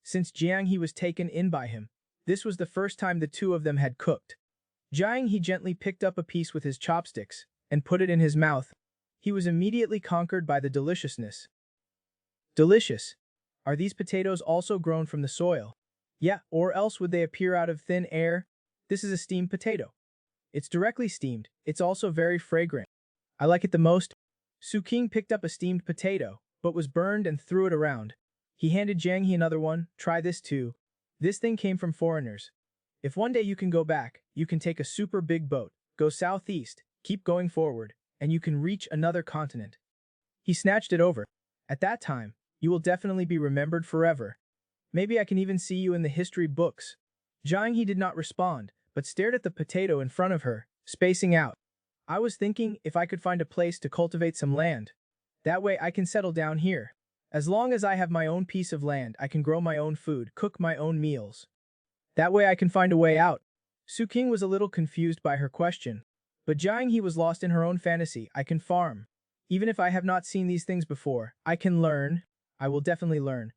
since Jiang He was taken in by him, this was the first time the two of them had cooked. Jiang He gently picked up a piece with his chopsticks and put it in his mouth. He was immediately conquered by the deliciousness. Delicious. Are these potatoes also grown from the soil? Yeah, or else would they appear out of thin air? This is a steamed potato. It's directly steamed. It's also very fragrant. I like it the most. Su King picked up a steamed potato, but was burned and threw it around. He handed Jiang He another one. Try this too. This thing came from foreigners. If one day you can go back, you can take a super big boat, go southeast, keep going forward, and you can reach another continent. He snatched it over. At that time, you will definitely be remembered forever. Maybe I can even see you in the history books. Jiang He did not respond, but stared at the potato in front of her, spacing out. I was thinking if I could find a place to cultivate some land. That way I can settle down here. As long as I have my own piece of land, I can grow my own food, cook my own meals. That way I can find a way out. Su King was a little confused by her question, but Jiang He was lost in her own fantasy. I can farm. Even if I have not seen these things before, I can learn. I will definitely learn.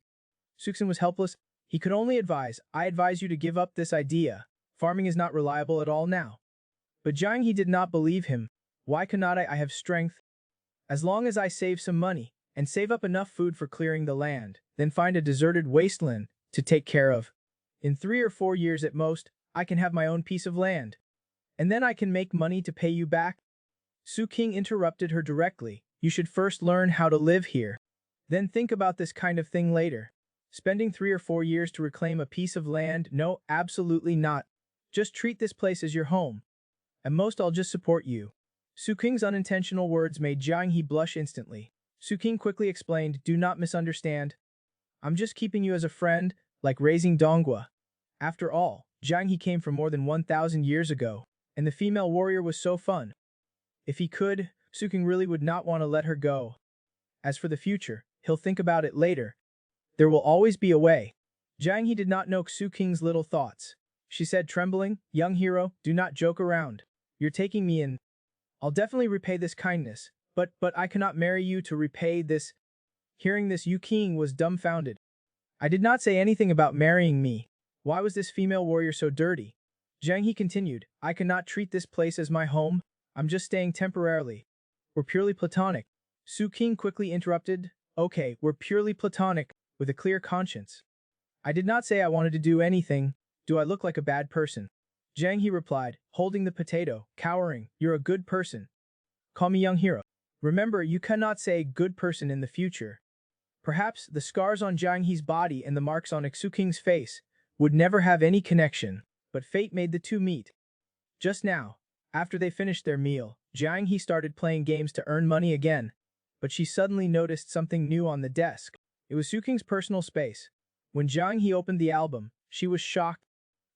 Suxin was helpless. He could only advise, I advise you to give up this idea. Farming is not reliable at all now. But Jiang He did not believe him. Why cannot I have strength? As long as I save some money, and save up enough food for clearing the land, then find a deserted wasteland to take care of. In 3 or 4 years at most, I can have my own piece of land. And then I can make money to pay you back. Su King interrupted her directly. You should first learn how to live here. Then think about this kind of thing later. Spending 3 or 4 years to reclaim a piece of land? No, absolutely not. Just treat this place as your home. At most I'll just support you. Su King's unintentional words made Jiang He blush instantly. Su King quickly explained, do not misunderstand. I'm just keeping you as a friend, like raising Donghua. After all, Jiang He came from more than 1,000 years ago, and the female warrior was so fun. If he could, Su King really would not want to let her go. As for the future, he'll think about it later. There will always be a way. Jiang He did not know Su King's little thoughts. She said trembling, young hero, do not joke around. You're taking me in. I'll definitely repay this kindness, but I cannot marry you to repay this. Hearing this, Yu King was dumbfounded. I did not say anything about marrying me. Why was this female warrior so dirty? Jiang He continued, I cannot treat this place as my home. I'm just staying temporarily. We're purely platonic. Su King quickly interrupted, okay, we're purely platonic, with a clear conscience. I did not say I wanted to do anything. Do I look like a bad person? Jiang He replied, holding the potato, cowering, you're a good person. Call me young hero. Remember, you cannot say good person in the future. Perhaps the scars on Jiang He's body and the marks on Su King's face would never have any connection, but fate made the two meet. Just now, after they finished their meal, Jiang He started playing games to earn money again, but she suddenly noticed something new on the desk. It was Su King's personal space. When Jiang He opened the album, she was shocked.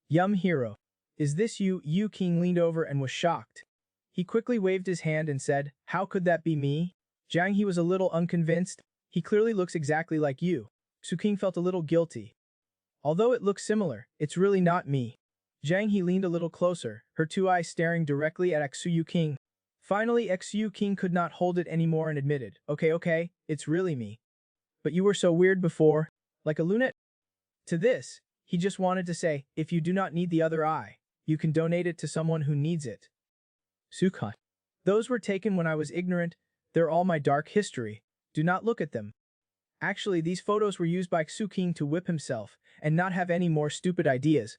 Young hero. Is this you? Yu King leaned over and was shocked. He quickly waved his hand and said, "How could that be me?" Jiang He was a little unconvinced. "He clearly looks exactly like you." Su King felt a little guilty. "Although it looks similar, it's really not me." Jiang He leaned a little closer, her two eyes staring directly at Xu King. Finally, Xu King could not hold it anymore and admitted, Okay, it's really me. But you were so weird before, like a lunet." To this, he just wanted to say, "If you do not need the other eye, you can donate it to someone who needs it." Sukhat. "Those were taken when I was ignorant. They're all my dark history. Do not look at them." Actually, these photos were used by Xu King to whip himself and not have any more stupid ideas.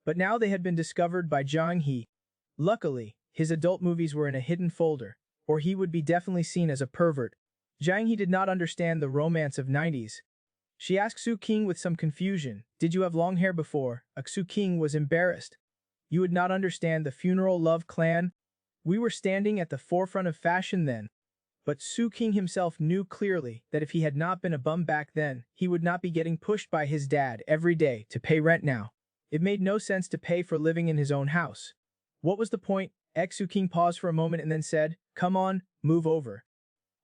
But now they had been discovered by Jiang He. Luckily, his adult movies were in a hidden folder, or he would be definitely seen as a pervert. Jiang He did not understand the romance of 90s. She asked Su King with some confusion, "Did you have long hair before?" Su King was embarrassed. "You would not understand the funeral love clan. We were standing at the forefront of fashion then." But Su King himself knew clearly that if he had not been a bum back then, he would not be getting pushed by his dad every day to pay rent now. It made no sense to pay for living in his own house. What was the point? Su King paused for a moment and then said, "Come on, move over.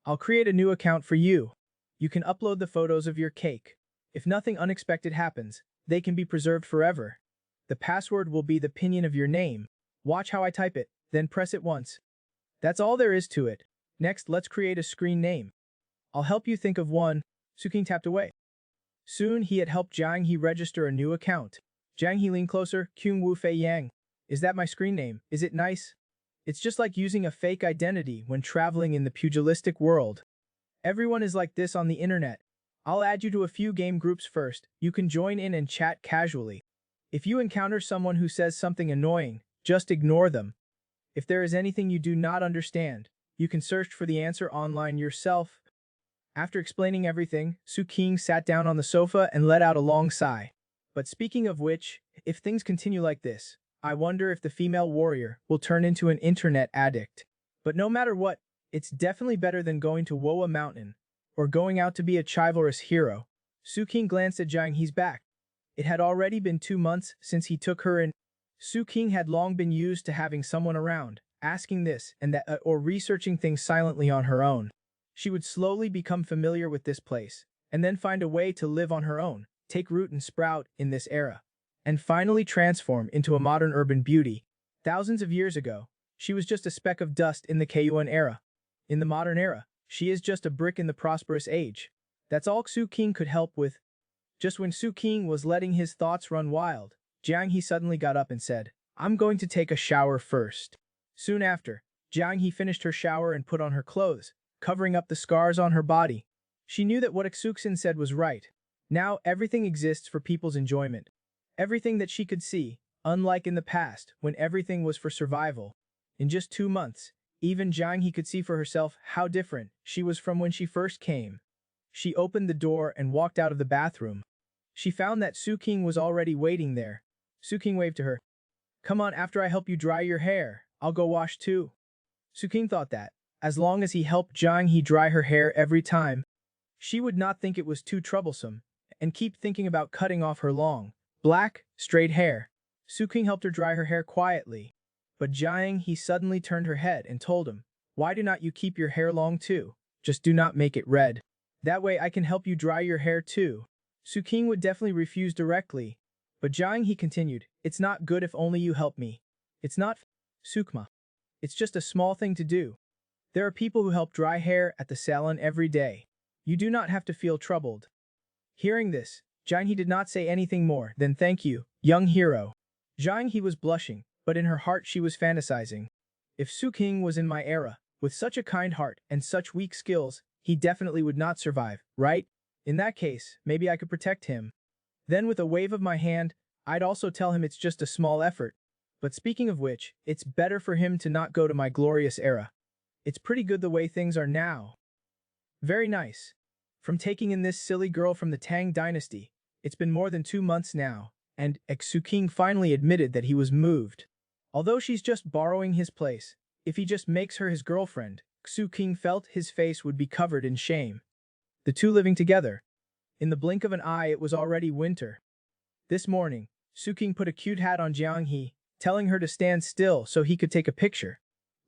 I'll create a new account for you. You can upload the photos of your cake. If nothing unexpected happens, they can be preserved forever. The password will be the pinyin of your name. Watch how I type it, then press it once. That's all there is to it. Next, let's create a screen name. I'll help you think of one." Su King tapped away. Soon he had helped Jiang He register a new account. Jiang He leaned closer, "Kyung Wu Fei Yang. Is that my screen name? Is it nice?" It's just like using a fake identity when traveling in the pugilistic world. Everyone is like this on the internet. I'll add you to a few game groups first. You can join in and chat casually. If you encounter someone who says something annoying, just ignore them. If there is anything you do not understand, you can search for the answer online yourself. After explaining everything, Su King sat down on the sofa and let out a long sigh. But speaking of which, if things continue like this, I wonder if the female warrior will turn into an internet addict. But no matter what, it's definitely better than going to Woa Mountain or going out to be a chivalrous hero. Su King glanced at Jiang He's back. It had already been 2 months since he took her in. Su King had long been used to having someone around, asking this and that or researching things silently on her own. She would slowly become familiar with this place, and then find a way to live on her own, take root and sprout in this era, and finally transform into a modern urban beauty. Thousands of years ago, she was just a speck of dust in the Kayuan era. In the modern era, she is just a brick in the prosperous age. That's all Su King could help with. Just when Su King was letting his thoughts run wild, Jiang He suddenly got up and said, "I'm going to take a shower first." Soon after, Jiang He finished her shower and put on her clothes, covering up the scars on her body. She knew that what Xuksin said was right. Now everything exists for people's enjoyment. Everything that she could see, unlike in the past, when everything was for survival. In just 2 months, even Jiang He could see for herself how different she was from when she first came. She opened the door and walked out of the bathroom. She found that Su King was already waiting there. Su King waved to her. "Come on, after I help you dry your hair, I'll go wash too." Su King thought that, as long as he helped Jiang He dry her hair every time, she would not think it was too troublesome, and keep thinking about cutting off her long, black, straight hair. Su King helped her dry her hair quietly, but Jiang He suddenly turned her head and told him, "Why do not you keep your hair long too? Just do not make it red. That way I can help you dry your hair too." Su King would definitely refuse directly, but Jiang He continued, "It's not good if only you help me. It's not Sukma. It's just a small thing to do. There are people who help dry hair at the salon every day. You do not have to feel troubled." Hearing this, Jiang He did not say anything more than "Thank you, young hero." Jiang He was blushing, but in her heart she was fantasizing. If Su King was in my era, with such a kind heart and such weak skills, he definitely would not survive, right? In that case, maybe I could protect him. Then with a wave of my hand, I'd also tell him it's just a small effort. But speaking of which, it's better for him to not go to my glorious era. It's pretty good the way things are now. Very nice. From taking in this silly girl from the Tang dynasty, it's been more than 2 months now, and Xu King finally admitted that he was moved. Although she's just borrowing his place, if he just makes her his girlfriend, Xu King felt his face would be covered in shame. The two living together. In the blink of an eye it was already winter. This morning, Su King put a cute hat on Jiang He, telling her to stand still so he could take a picture.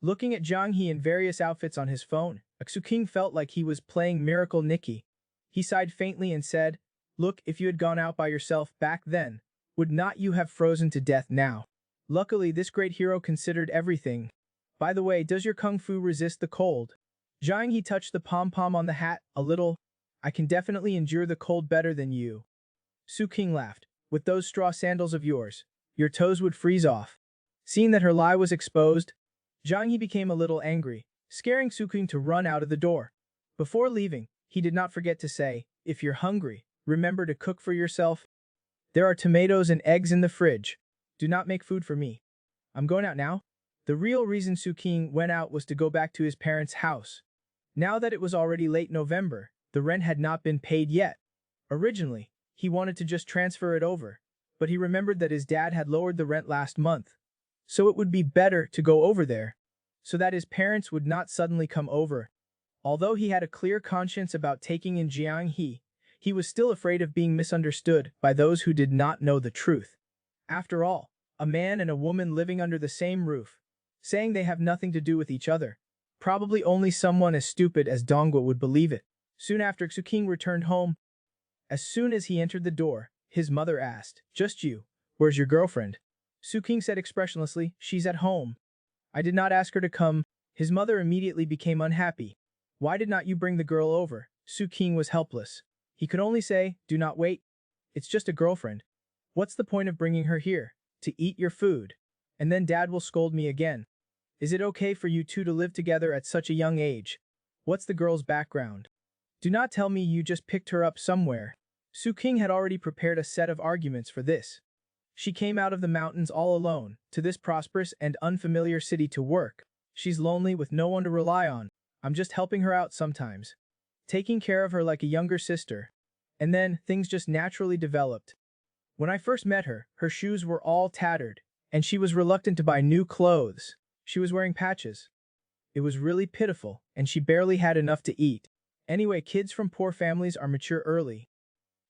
Looking at Zhang He in various outfits on his phone, Xu felt like he was playing Miracle Nikki. He sighed faintly and said, "Look, if you had gone out by yourself back then, would not you have frozen to death now?" Luckily, this great hero considered everything. By the way, does your kung fu resist the cold? Zhang He touched the pom-pom on the hat a little. I can definitely endure the cold better than you. Su King laughed. With those straw sandals of yours, your toes would freeze off. Seeing that her lie was exposed, Zhang He became a little angry, scaring Su King to run out of the door. Before leaving, he did not forget to say, "If you're hungry, remember to cook for yourself. There are tomatoes and eggs in the fridge. Do not make food for me. I'm going out now." The real reason Su King went out was to go back to his parents' house. Now that it was already late November, the rent had not been paid yet. Originally, he wanted to just transfer it over, but he remembered that his dad had lowered the rent last month. So it would be better to go over there, so that his parents would not suddenly come over. Although he had a clear conscience about taking in Jiang he was still afraid of being misunderstood by those who did not know the truth. After all, a man and a woman living under the same roof, saying they have nothing to do with each other. Probably only someone as stupid as Dongguo would believe it. Soon after Xu King returned home. As soon as he entered the door, his mother asked, "Just you? Where's your girlfriend?" Su King said expressionlessly, "She's at home. I did not ask her to come." His mother immediately became unhappy. "Why did not you bring the girl over?" Su King was helpless. He could only say, "Do not wait. It's just a girlfriend. What's the point of bringing her here? To eat your food. And then dad will scold me again. Is it okay for you two to live together at such a young age? What's the girl's background? Do not tell me you just picked her up somewhere." Su King had already prepared a set of arguments for this. She came out of the mountains all alone, to this prosperous and unfamiliar city to work. She's lonely with no one to rely on. I'm just helping her out sometimes, taking care of her like a younger sister. And then, things just naturally developed. When I first met her, her shoes were all tattered, and she was reluctant to buy new clothes. She was wearing patches. It was really pitiful, and she barely had enough to eat. Anyway, kids from poor families are mature early.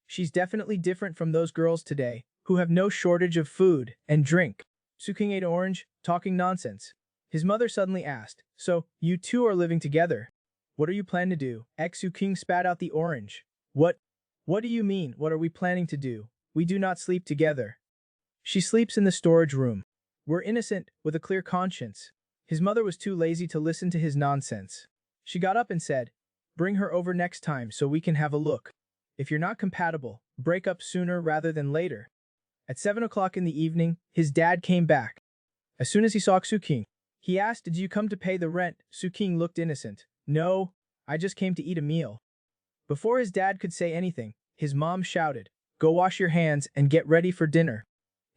She's definitely different from those girls today, who have no shortage of food and drink. Su King ate orange, talking nonsense. His mother suddenly asked, "So, you two are living together? What are you planning to do?" Su King spat out the orange. What do you mean, what are we planning to do? We do not sleep together. She sleeps in the storage room. We're innocent, with a clear conscience." His mother was too lazy to listen to his nonsense. She got up and said, "Bring her over next time so we can have a look. If you're not compatible, break up sooner rather than later." At 7 o'clock in the evening, his dad came back. As soon as he saw Su King, he asked, "Did you come to pay the rent?" Su King looked innocent. "No, I just came to eat a meal." Before his dad could say anything, his mom shouted, "Go wash your hands and get ready for dinner."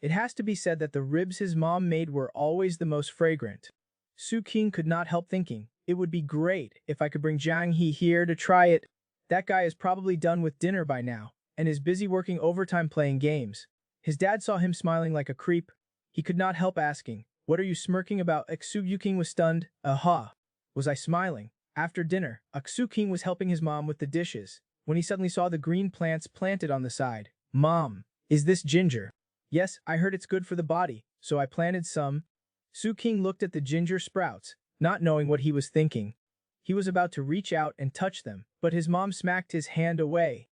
It has to be said that the ribs his mom made were always the most fragrant. Su King could not help thinking, it would be great if I could bring Jiang He here to try it. That guy is probably done with dinner by now, and is busy working overtime playing games. His dad saw him smiling like a creep. He could not help asking, "What are you smirking about?" Xu King was stunned. "Aha! Was I smiling?" After dinner, Xu King was helping his mom with the dishes, when he suddenly saw the green plants planted on the side. "Mom, is this ginger?" "Yes, I heard it's good for the body, so I planted some." Su King looked at the ginger sprouts, not knowing what he was thinking. He was about to reach out and touch them, but his mom smacked his hand away.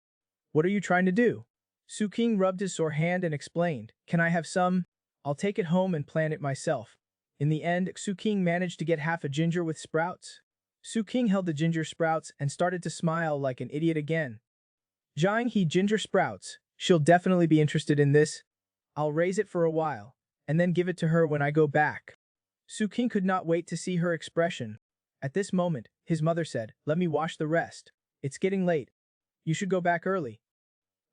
"What are you trying to do?" Su King rubbed his sore hand and explained, "Can I have some? I'll take it home and plant it myself." In the end, Su King managed to get half a ginger with sprouts. Su King held the ginger sprouts and started to smile like an idiot again. "Jiang He ginger sprouts, she'll definitely be interested in this. I'll raise it for a while, and then give it to her when I go back." Su King could not wait to see her expression. At this moment, his mother said, "Let me wash the rest. It's getting late. You should go back early."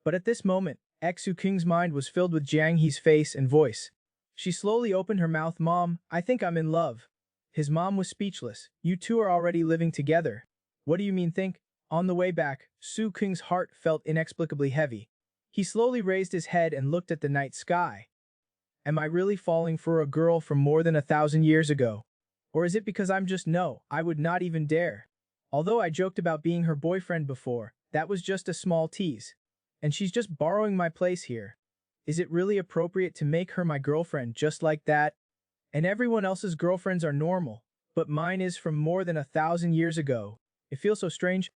But at this moment, Su King's mind was filled with Jiang He's face and voice. She slowly opened her mouth. "Mom, I think I'm in love." His mom was speechless. "You two are already living together. What do you mean think?" On the way back, Su King's heart felt inexplicably heavy. He slowly raised his head and looked at the night sky. Am I really falling for a girl from more than 1,000 years ago? Or is it because I'm just no, I would not even dare. Although I joked about being her boyfriend before, that was just a small tease. And she's just borrowing my place here. Is it really appropriate to make her my girlfriend just like that? And everyone else's girlfriends are normal, but mine is from more than 1,000 years ago. It feels so strange.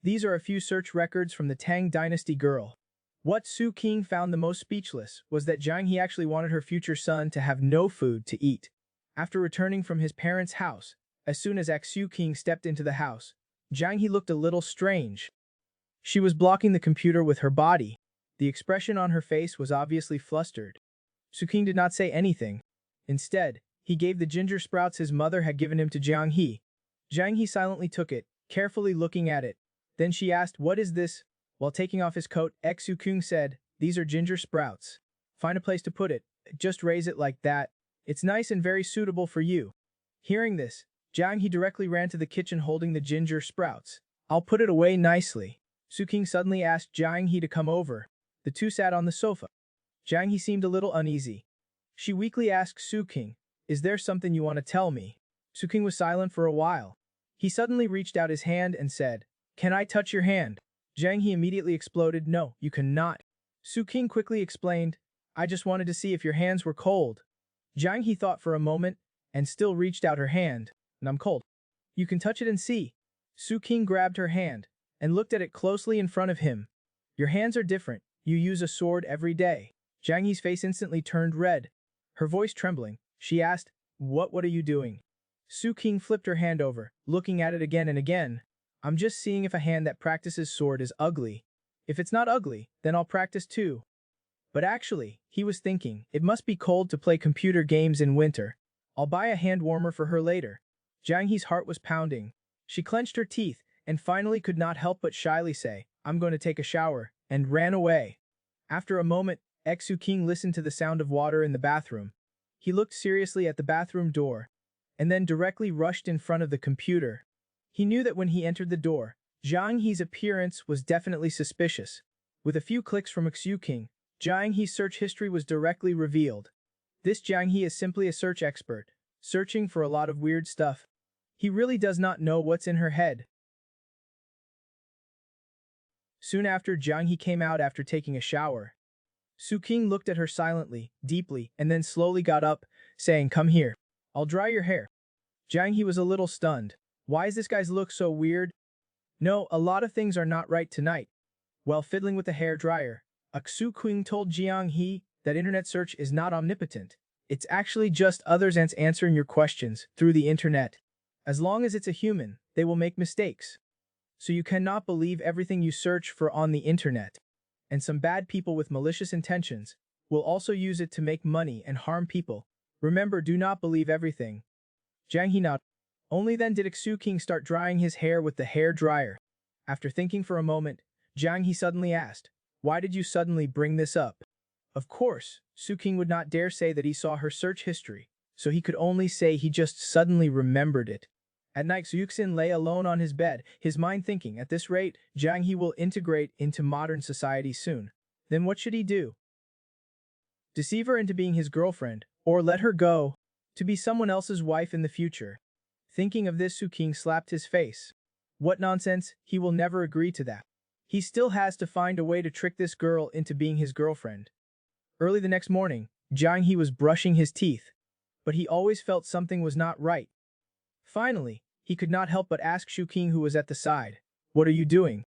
These are a few search records from the Tang Dynasty girl. What Su King found the most speechless was that Jiang He actually wanted her future son to have no food to eat. After returning from his parents' house, as soon as Su King stepped into the house, Jiang He looked a little strange. She was blocking the computer with her body. The expression on her face was obviously flustered. Su King did not say anything. Instead, he gave the ginger sprouts his mother had given him to Jiang He. Jiang He silently took it, carefully looking at it. Then she asked, "What is this?" While taking off his coat, Su King said, "These are ginger sprouts. Find a place to put it. Just raise it like that. It's nice and very suitable for you." Hearing this, Jiang He directly ran to the kitchen holding the ginger sprouts. "I'll put it away nicely." Su King suddenly asked Jiang He to come over. The two sat on the sofa. Jiang He seemed a little uneasy. She weakly asked Su King, "Is there something you want to tell me?" Su King was silent for a while. He suddenly reached out his hand and said, "Can I touch your hand?" Jiang He immediately exploded, "No, you cannot." Su King quickly explained, "I just wanted to see if your hands were cold." Jiang He thought for a moment and still reached out her hand. "And I'm cold. You can touch it and see." Su King grabbed her hand and looked at it closely in front of him. "Your hands are different. You use a sword every day." Jiang He's face instantly turned red. Her voice trembling, she asked, What are you doing?" Su King flipped her hand over, looking at it again and again. "I'm just seeing if a hand that practices sword is ugly. If it's not ugly, then I'll practice too." But actually, he was thinking, it must be cold to play computer games in winter. I'll buy a hand warmer for her later. Jiang He's heart was pounding. She clenched her teeth and finally could not help but shyly say, "I'm going to take a shower," and ran away. After a moment, Su King listened to the sound of water in the bathroom. He looked seriously at the bathroom door and then directly rushed in front of the computer. He knew that when he entered the door, Jiang He's appearance was definitely suspicious. With a few clicks from Su King, Jiang He's search history was directly revealed. This Jiang He is simply a search expert, searching for a lot of weird stuff. He really does not know what's in her head. Soon after, Jiang He came out after taking a shower. Su King looked at her silently, deeply, and then slowly got up, saying, "Come here. I'll dry your hair." Jiang He was a little stunned. Why is this guy's look so weird? No, a lot of things are not right tonight. While fiddling with the hair dryer, Su King told Jiang He that internet search is not omnipotent. It's actually just others answering your questions through the internet. As long as it's a human, they will make mistakes. So you cannot believe everything you search for on the internet. And some bad people with malicious intentions will also use it to make money and harm people. Remember, do not believe everything. Jiang He nodded. Only then did Su King start drying his hair with the hair dryer. After thinking for a moment, Jiang He suddenly asked, "Why did you suddenly bring this up?" Of course, Su King would not dare say that he saw her search history, so he could only say he just suddenly remembered it. At night, Su Yuxin lay alone on his bed, his mind thinking, at this rate, Jiang He will integrate into modern society soon. Then what should he do? Deceive her into being his girlfriend, or let her go to be someone else's wife in the future. Thinking of this, Su King slapped his face. What nonsense, he will never agree to that. He still has to find a way to trick this girl into being his girlfriend. Early the next morning, Jiang He was brushing his teeth, but he always felt something was not right. Finally, he could not help but ask Su King, who was at the side, "What are you doing?"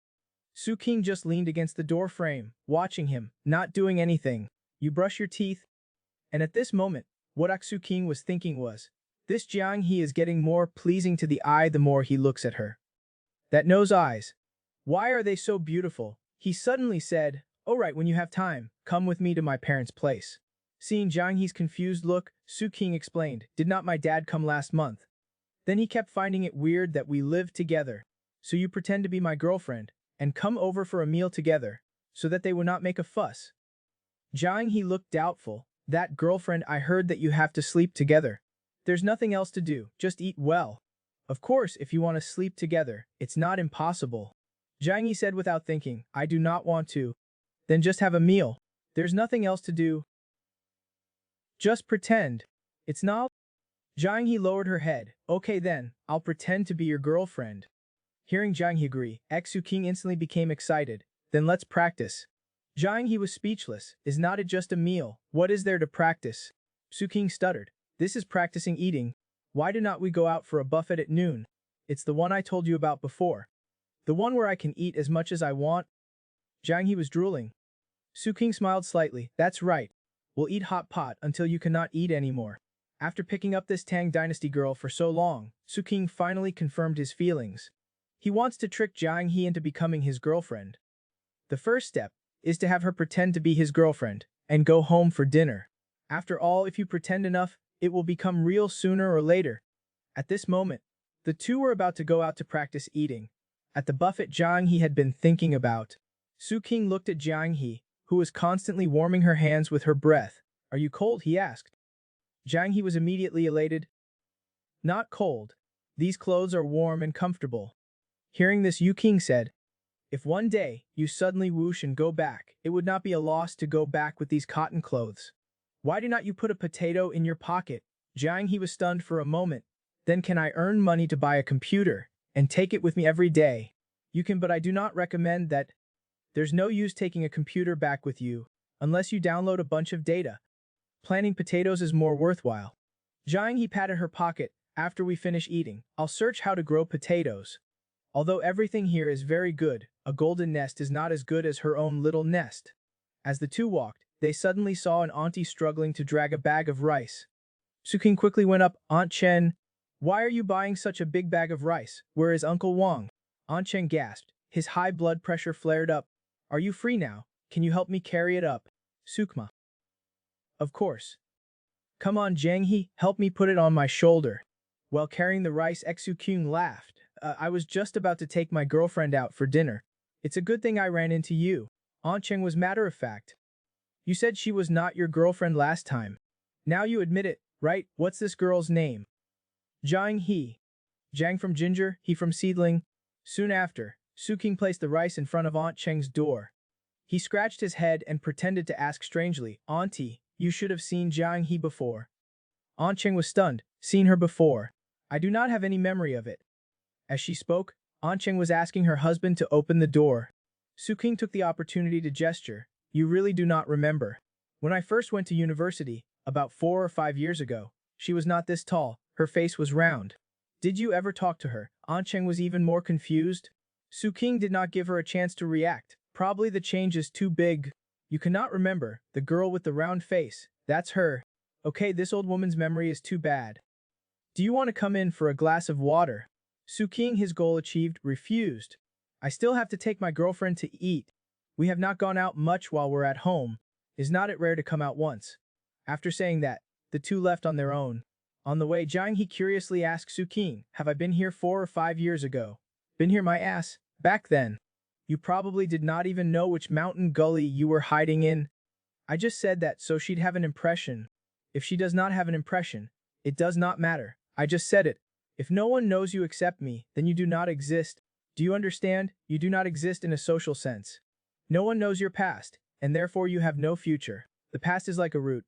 Su King just leaned against the door frame, watching him, not doing anything. "You brush your teeth?" And at this moment, what Su King was thinking was, this Jiang He is getting more pleasing to the eye the more he looks at her. That nose eyes. Why are they so beautiful? He suddenly said, "All right, when you have time, come with me to my parents' place." Seeing Jiang He's confused look, Su King explained, "Did not my dad come last month? Then he kept finding it weird that we lived together. So you pretend to be my girlfriend and come over for a meal together so that they would not make a fuss." Jiang He looked doubtful. "That girlfriend, I heard that you have to sleep together. There's nothing else to do, just eat well." "Of course, if you want to sleep together, it's not impossible." Jiang He said without thinking, "I do not want to." "Then just have a meal. There's nothing else to do. Just pretend. It's not." Jiang He lowered her head. "Okay then, I'll pretend to be your girlfriend." Hearing Jiang He agree, Su King instantly became excited. "Then let's practice." Jiang He was speechless. "Is not it just a meal? What is there to practice?" Su King stuttered. "This is practicing eating." Why do not we go out for a buffet at noon? It's the one I told you about before. The one where I can eat as much as I want. Jiang He was drooling. Su King smiled slightly. That's right. We'll eat hot pot until you cannot eat anymore. After picking up this Tang Dynasty girl for so long, Su King finally confirmed his feelings. He wants to trick Jiang He into becoming his girlfriend. The first step is to have her pretend to be his girlfriend and go home for dinner. After all, if you pretend enough, it will become real sooner or later. At this moment, the two were about to go out to practice eating. At the buffet Jiang He had been thinking about. Su King looked at Jiang He, who was constantly warming her hands with her breath. Are you cold? He asked. Jiang He was immediately elated. Not cold. These clothes are warm and comfortable. Hearing this, Yu King said, if one day you suddenly whoosh and go back, it would not be a loss to go back with these cotton clothes. Why do not you put a potato in your pocket? Jiang He was stunned for a moment. Then can I earn money to buy a computer and take it with me every day? You can, but I do not recommend that. There's no use taking a computer back with you unless you download a bunch of data. Planting potatoes is more worthwhile. Jiang He patted her pocket. After we finish eating, I'll search how to grow potatoes. Although everything here is very good, a golden nest is not as good as her own little nest. As the two walked, they suddenly saw an auntie struggling to drag a bag of rice. Su King quickly went up. Aunt Chen, why are you buying such a big bag of rice? Where is Uncle Wang? Aunt Chen gasped. His high blood pressure flared up. Are you free now? Can you help me carry it up? Sukma. Of course. Come on, Jiang He, help me put it on my shoulder. While carrying the rice, Su King laughed. I was just about to take my girlfriend out for dinner. It's a good thing I ran into you. Aunt Chen was matter of fact. You said she was not your girlfriend last time. Now you admit it, right? What's this girl's name? Jiang He. Jiang from ginger, He from seedling. Soon after, Su King placed the rice in front of Aunt Cheng's door. He scratched his head and pretended to ask strangely, Auntie, you should have seen Jiang He before. Aunt Cheng was stunned. Seen her before? I do not have any memory of it. As she spoke, Aunt Cheng was asking her husband to open the door. Su King took the opportunity to gesture. You really do not remember. When I first went to university, about 4 or 5 years ago, she was not this tall, her face was round. Did you ever talk to her? Aunt Cheng was even more confused. Su King did not give her a chance to react. Probably the change is too big. You cannot remember, the girl with the round face, that's her. Okay, this old woman's memory is too bad. Do you want to come in for a glass of water? Su King, his goal achieved, refused. I still have to take my girlfriend to eat. We have not gone out much while we're at home. Is not it rare to come out once? After saying that, the two left on their own. On the way, Jiang He curiously asked Su King, have I been here 4 or 5 years ago? Been here my ass, back then. You probably did not even know which mountain gully you were hiding in. I just said that so she'd have an impression. If she does not have an impression, it does not matter. I just said it. If no one knows you except me, then you do not exist. Do you understand? You do not exist in a social sense. No one knows your past, and therefore you have no future. The past is like a root.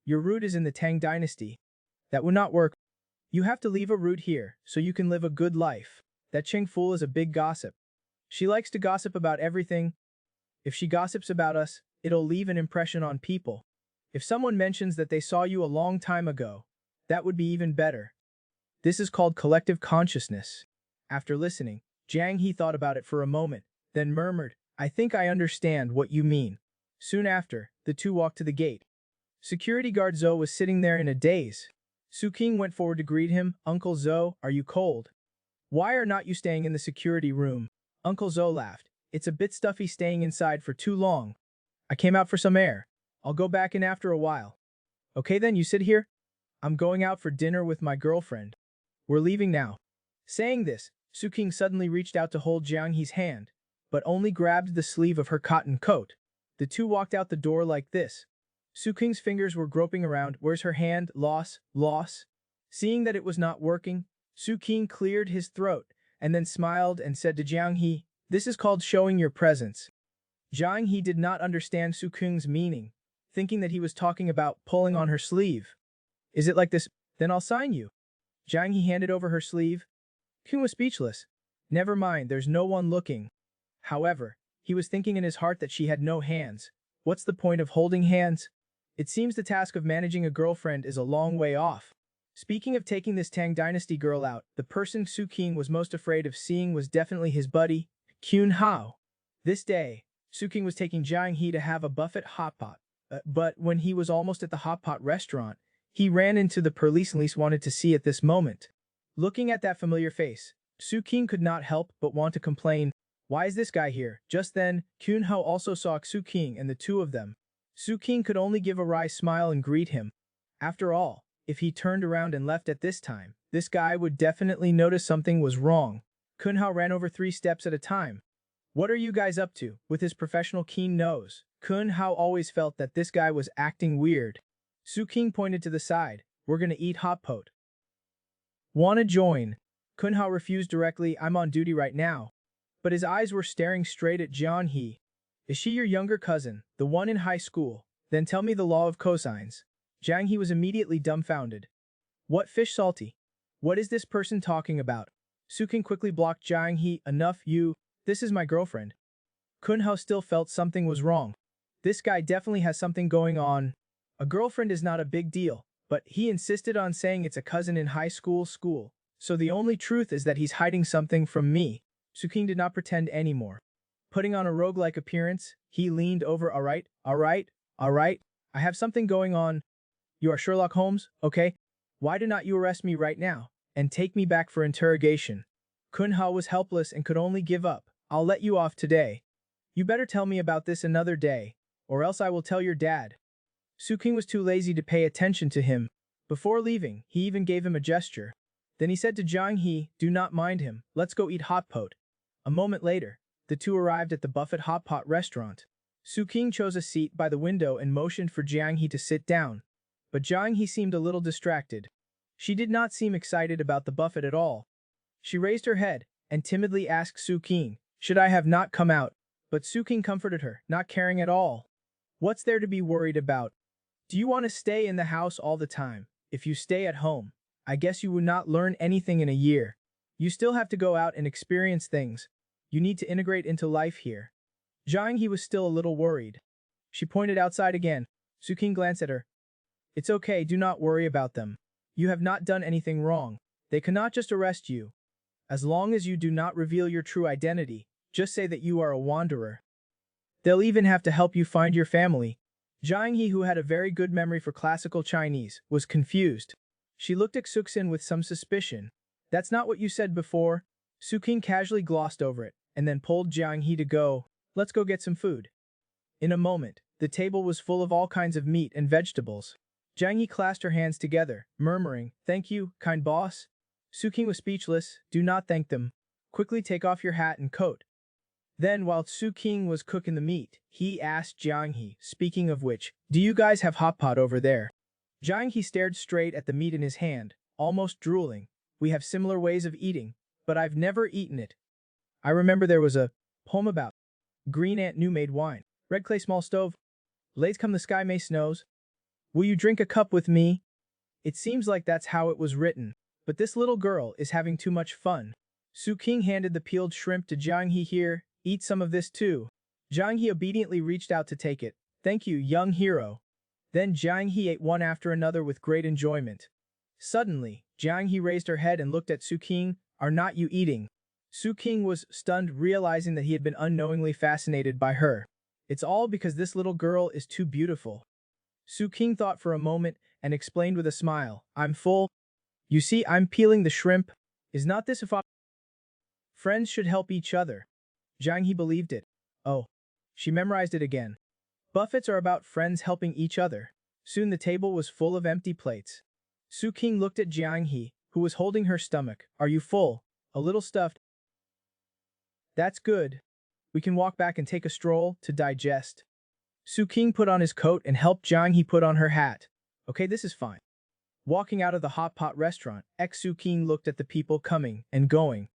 Your root is in the Tang Dynasty. That would not work. You have to leave a root here, so you can live a good life. That Cheng Fool is a big gossip. She likes to gossip about everything. If she gossips about us, it'll leave an impression on people. If someone mentions that they saw you a long time ago, that would be even better. This is called collective consciousness. After listening, Jiang He thought about it for a moment, then murmured, I think I understand what you mean. Soon after, the two walked to the gate. Security guard Zhou was sitting there in a daze. Su King went forward to greet him. Uncle Zhou, are you cold? Why are not you staying in the security room? Uncle Zhou laughed. It's a bit stuffy staying inside for too long. I came out for some air. I'll go back in after a while. Okay then, you sit here. I'm going out for dinner with my girlfriend. We're leaving now. Saying this, Su King suddenly reached out to hold Jiang He's hand, but only grabbed the sleeve of her cotton coat. The two walked out the door like this. Su King's fingers were groping around. Where's her hand? Loss. Seeing that it was not working, Su King cleared his throat, and then smiled and said to Jiang He, this is called showing your presence. Jiang He did not understand Su King's meaning, thinking that he was talking about pulling on her sleeve. Is it like this? Then I'll sign you. Jiang He handed over her sleeve. King was speechless. Never mind, there's no one looking. However, he was thinking in his heart that she had no hands. What's the point of holding hands? It seems the task of managing a girlfriend is a long way off. Speaking of taking this Tang Dynasty girl out, the person Su King was most afraid of seeing was definitely his buddy, Kyun Hao. This day, Su King was taking Jiang He to have a buffet hot pot, but when he was almost at the hot pot restaurant, he ran into the police and least wanted to see at this moment. Looking at that familiar face, Su King could not help but want to complain, "Why is this guy here?" Just then, Kyun Hao also saw Su King and the two of them. Su King could only give a wry smile and greet him. After all, if he turned around and left at this time, this guy would definitely notice something was wrong. Kyun Hao ran over 3 steps at a time. "What are you guys up to?" With his professional keen nose, Kyun Hao always felt that this guy was acting weird. Su King pointed to the side. "We're gonna eat hot pot. Wanna join?" Kyun Hao refused directly. "I'm on duty right now." But his eyes were staring straight at Jiang He. "Is she your younger cousin, the one in high school? Then tell me the law of cosines." Jiang He was immediately dumbfounded. "What fish salty? What is this person talking about?" Su King quickly blocked Jiang He. "Enough, you. This is my girlfriend." Kyun Hao still felt something was wrong. This guy definitely has something going on. A girlfriend is not a big deal, but he insisted on saying it's a cousin in high school. So the only truth is that he's hiding something from me. Su King did not pretend anymore. Putting on a rogue-like appearance, he leaned over. All right. I have something going on. You are Sherlock Holmes, okay? Why do not you arrest me right now and take me back for interrogation?" Kyun Hao was helpless and could only give up. "I'll let you off today. You better tell me about this another day, or else I will tell your dad." Su King was too lazy to pay attention to him. Before leaving, he even gave him a gesture. Then he said to Jiang He, "Do not mind him, let's go eat hot pot." A moment later, the two arrived at the buffet hot pot restaurant. Su King chose a seat by the window and motioned for Jiang He to sit down. But Jiang He seemed a little distracted. She did not seem excited about the buffet at all. She raised her head and timidly asked Su King, "Should I have not come out?" But Su King comforted her, not caring at all. "What's there to be worried about? Do you want to stay in the house all the time? If you stay at home, I guess you would not learn anything in a year. You still have to go out and experience things. You need to integrate into life here." Jiang He was still a little worried. She pointed outside again. Su King glanced at her. "It's okay, do not worry about them. You have not done anything wrong. They cannot just arrest you. As long as you do not reveal your true identity, just say that you are a wanderer. They'll even have to help you find your family." Jiang He, who had a very good memory for classical Chinese, was confused. She looked at Suxin with some suspicion. "That's not what you said before." Su King casually glossed over it, and then pulled Jiang He to go. "Let's go get some food." In a moment, the table was full of all kinds of meat and vegetables. Jiang He clasped her hands together, murmuring, "Thank you, kind boss." Su King was speechless. "Do not thank them. Quickly take off your hat and coat." Then, while Su King was cooking the meat, he asked Jiang He, "Speaking of which, do you guys have hot pot over there?" Jiang He stared straight at the meat in his hand, almost drooling. "We have similar ways of eating, but I've never eaten it. I remember there was a poem about green ant new made wine, red clay small stove, lays come the sky may snows. Will you drink a cup with me?" It seems like that's how it was written, but this little girl is having too much fun. Su King handed the peeled shrimp to Jiang He. "Here, eat some of this too." Jiang He obediently reached out to take it. "Thank you, young hero." Then Jiang He ate one after another with great enjoyment. Suddenly, Jiang He raised her head and looked at Su King. "Are not you eating?" Su King was stunned, realizing that he had been unknowingly fascinated by her. "It's all because this little girl is too beautiful." Su King thought for a moment and explained with a smile, "I'm full. You see, I'm peeling the shrimp. Is not this a friends should help each other?" Jiang He believed it. Oh. She memorized it again. Buffets are about friends helping each other. Soon the table was full of empty plates. Su King looked at Jiang He, who was holding her stomach. "Are you full? A little stuffed?" "That's good. We can walk back and take a stroll to digest." Su King put on his coat and helped Jiang He put on her hat. "Okay, this is fine." Walking out of the hot pot restaurant, Su King looked at the people coming and going.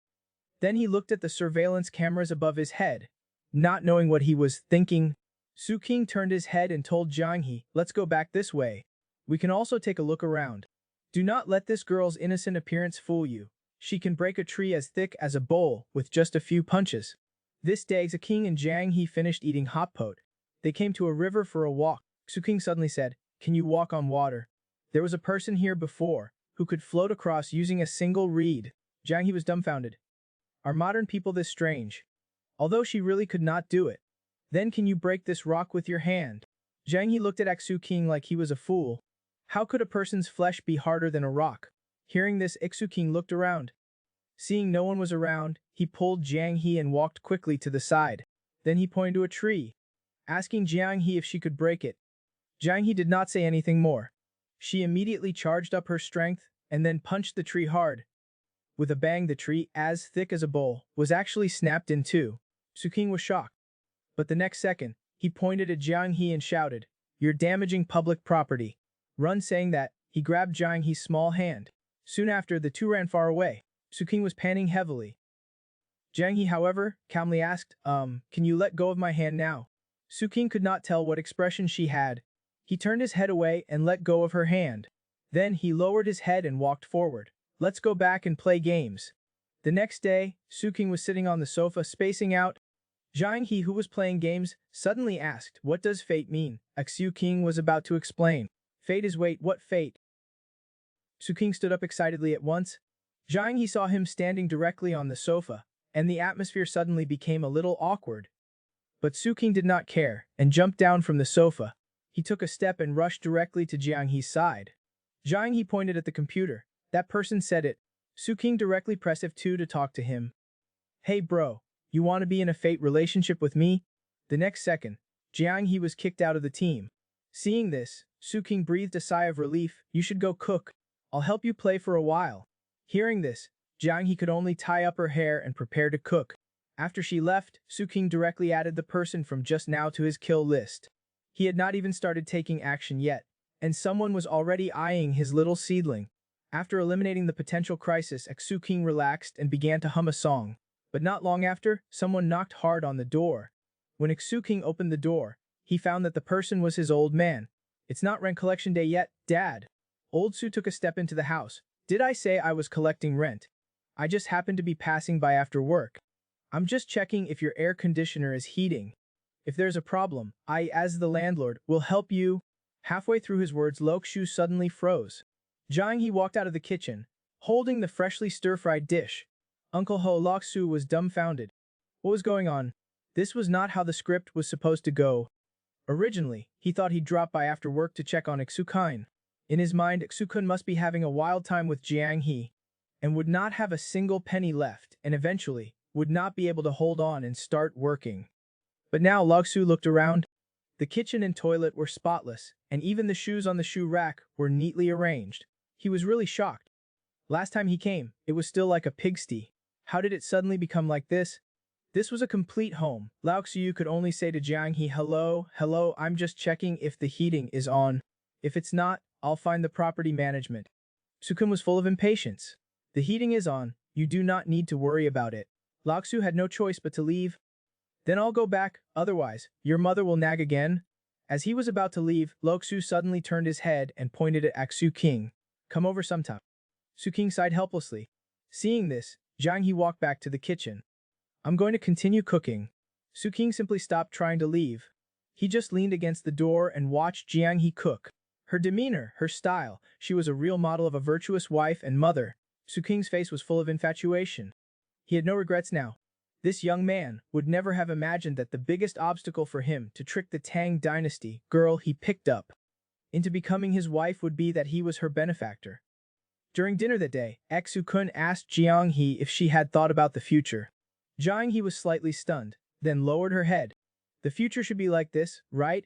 Then he looked at the surveillance cameras above his head. Not knowing what he was thinking, Su King turned his head and told Jiang He, "Let's go back this way. We can also take a look around. Do not let this girl's innocent appearance fool you. She can break a tree as thick as a bowl with just a few punches." This day, Su King and Jiang He finished eating hot pot. They came to a river for a walk. Su King suddenly said, "Can you walk on water? There was a person here before, who could float across using a single reed. Jiang He was dumbfounded. Are modern people this strange? Although she really could not do it. Then can you break this rock with your hand? Jiang He looked at Xu King like he was a fool. How could a person's flesh be harder than a rock? Hearing this, Xu King looked around. Seeing no one was around, he pulled Jiang He and walked quickly to the side. Then he pointed to a tree, asking Jiang He if she could break it. Jiang He did not say anything more. She immediately charged up her strength and then punched the tree hard. With a bang, the tree, as thick as a bowl, was actually snapped in two. Xu King was shocked. But the next second, he pointed at Jiang He and shouted, "You're damaging public property." Run, saying that, he grabbed Jiang He's small hand. Soon after, the two ran far away. Xu King was panting heavily. Jiang He, however, calmly asked, can you let go of my hand now? Xu King could not tell what expression she had. He turned his head away and let go of her hand. Then he lowered his head and walked forward. Let's go back and play games. The next day, Xu King was sitting on the sofa spacing out. Jiang He, who was playing games, suddenly asked, what does fate mean? Xu King was about to explain. Fate is wait, what fate? Xu King stood up excitedly at once. Jiang He saw him standing directly on the sofa, and the atmosphere suddenly became a little awkward. But Xu King did not care, and jumped down from the sofa. He took a step and rushed directly to Jiang He's side. Jiang He pointed at the computer. That person said it. Xu King directly pressed F2 to talk to him. Hey bro, you want to be in a fate relationship with me? The next second, Jiang He was kicked out of the team. Seeing this, Xu King breathed a sigh of relief. You should go cook. I'll help you play for a while. Hearing this, Jiang He could only tie up her hair and prepare to cook. After she left, Xu King directly added the person from just now to his kill list. He had not even started taking action yet, and someone was already eyeing his little seedling. After eliminating the potential crisis, Xu King relaxed and began to hum a song. But not long after, someone knocked hard on the door. When Xu King opened the door, he found that the person was his old man. It's not rent collection day yet, Dad. Old Xu took a step into the house. Did I say I was collecting rent? I just happened to be passing by after work. I'm just checking if your air conditioner is heating. If there's a problem, I, as the landlord, will help you. Halfway through his words, Xu suddenly froze. Jiang He walked out of the kitchen, holding the freshly stir-fried dish. Uncle Xu was dumbfounded. What was going on? This was not how the script was supposed to go. Originally, he thought he'd drop by after work to check on Xu King. In his mind, Xu King must be having a wild time with Jiang He, and would not have a single penny left, and eventually, would not be able to hold on and start working. But now Xu looked around. The kitchen and toilet were spotless, and even the shoes on the shoe rack were neatly arranged. He was really shocked. Last time he came, it was still like a pigsty. How did it suddenly become like this? This was a complete home. Xu could only say to Jiang He, hello, I'm just checking if the heating is on. If it's not, I'll find the property management. Xu King was full of impatience. The heating is on, you do not need to worry about it. Xu had no choice but to leave. Then I'll go back, otherwise, your mother will nag again. As he was about to leave, Xu suddenly turned his head and pointed at Xu King. Come over sometime. Xu King sighed helplessly. Seeing this, Jiang He walked back to the kitchen. I'm going to continue cooking. Xu King simply stopped trying to leave. He just leaned against the door and watched Jiang He cook. Her demeanor, her style, she was a real model of a virtuous wife and mother. Xu King's face was full of infatuation. He had no regrets now. This young man would never have imagined that the biggest obstacle for him to trick the Tang dynasty girl he picked up into becoming his wife would be that he was her benefactor. During dinner that day, Xu King asked Jiang He if she had thought about the future. Jiang He was slightly stunned, then lowered her head. The future should be like this, right?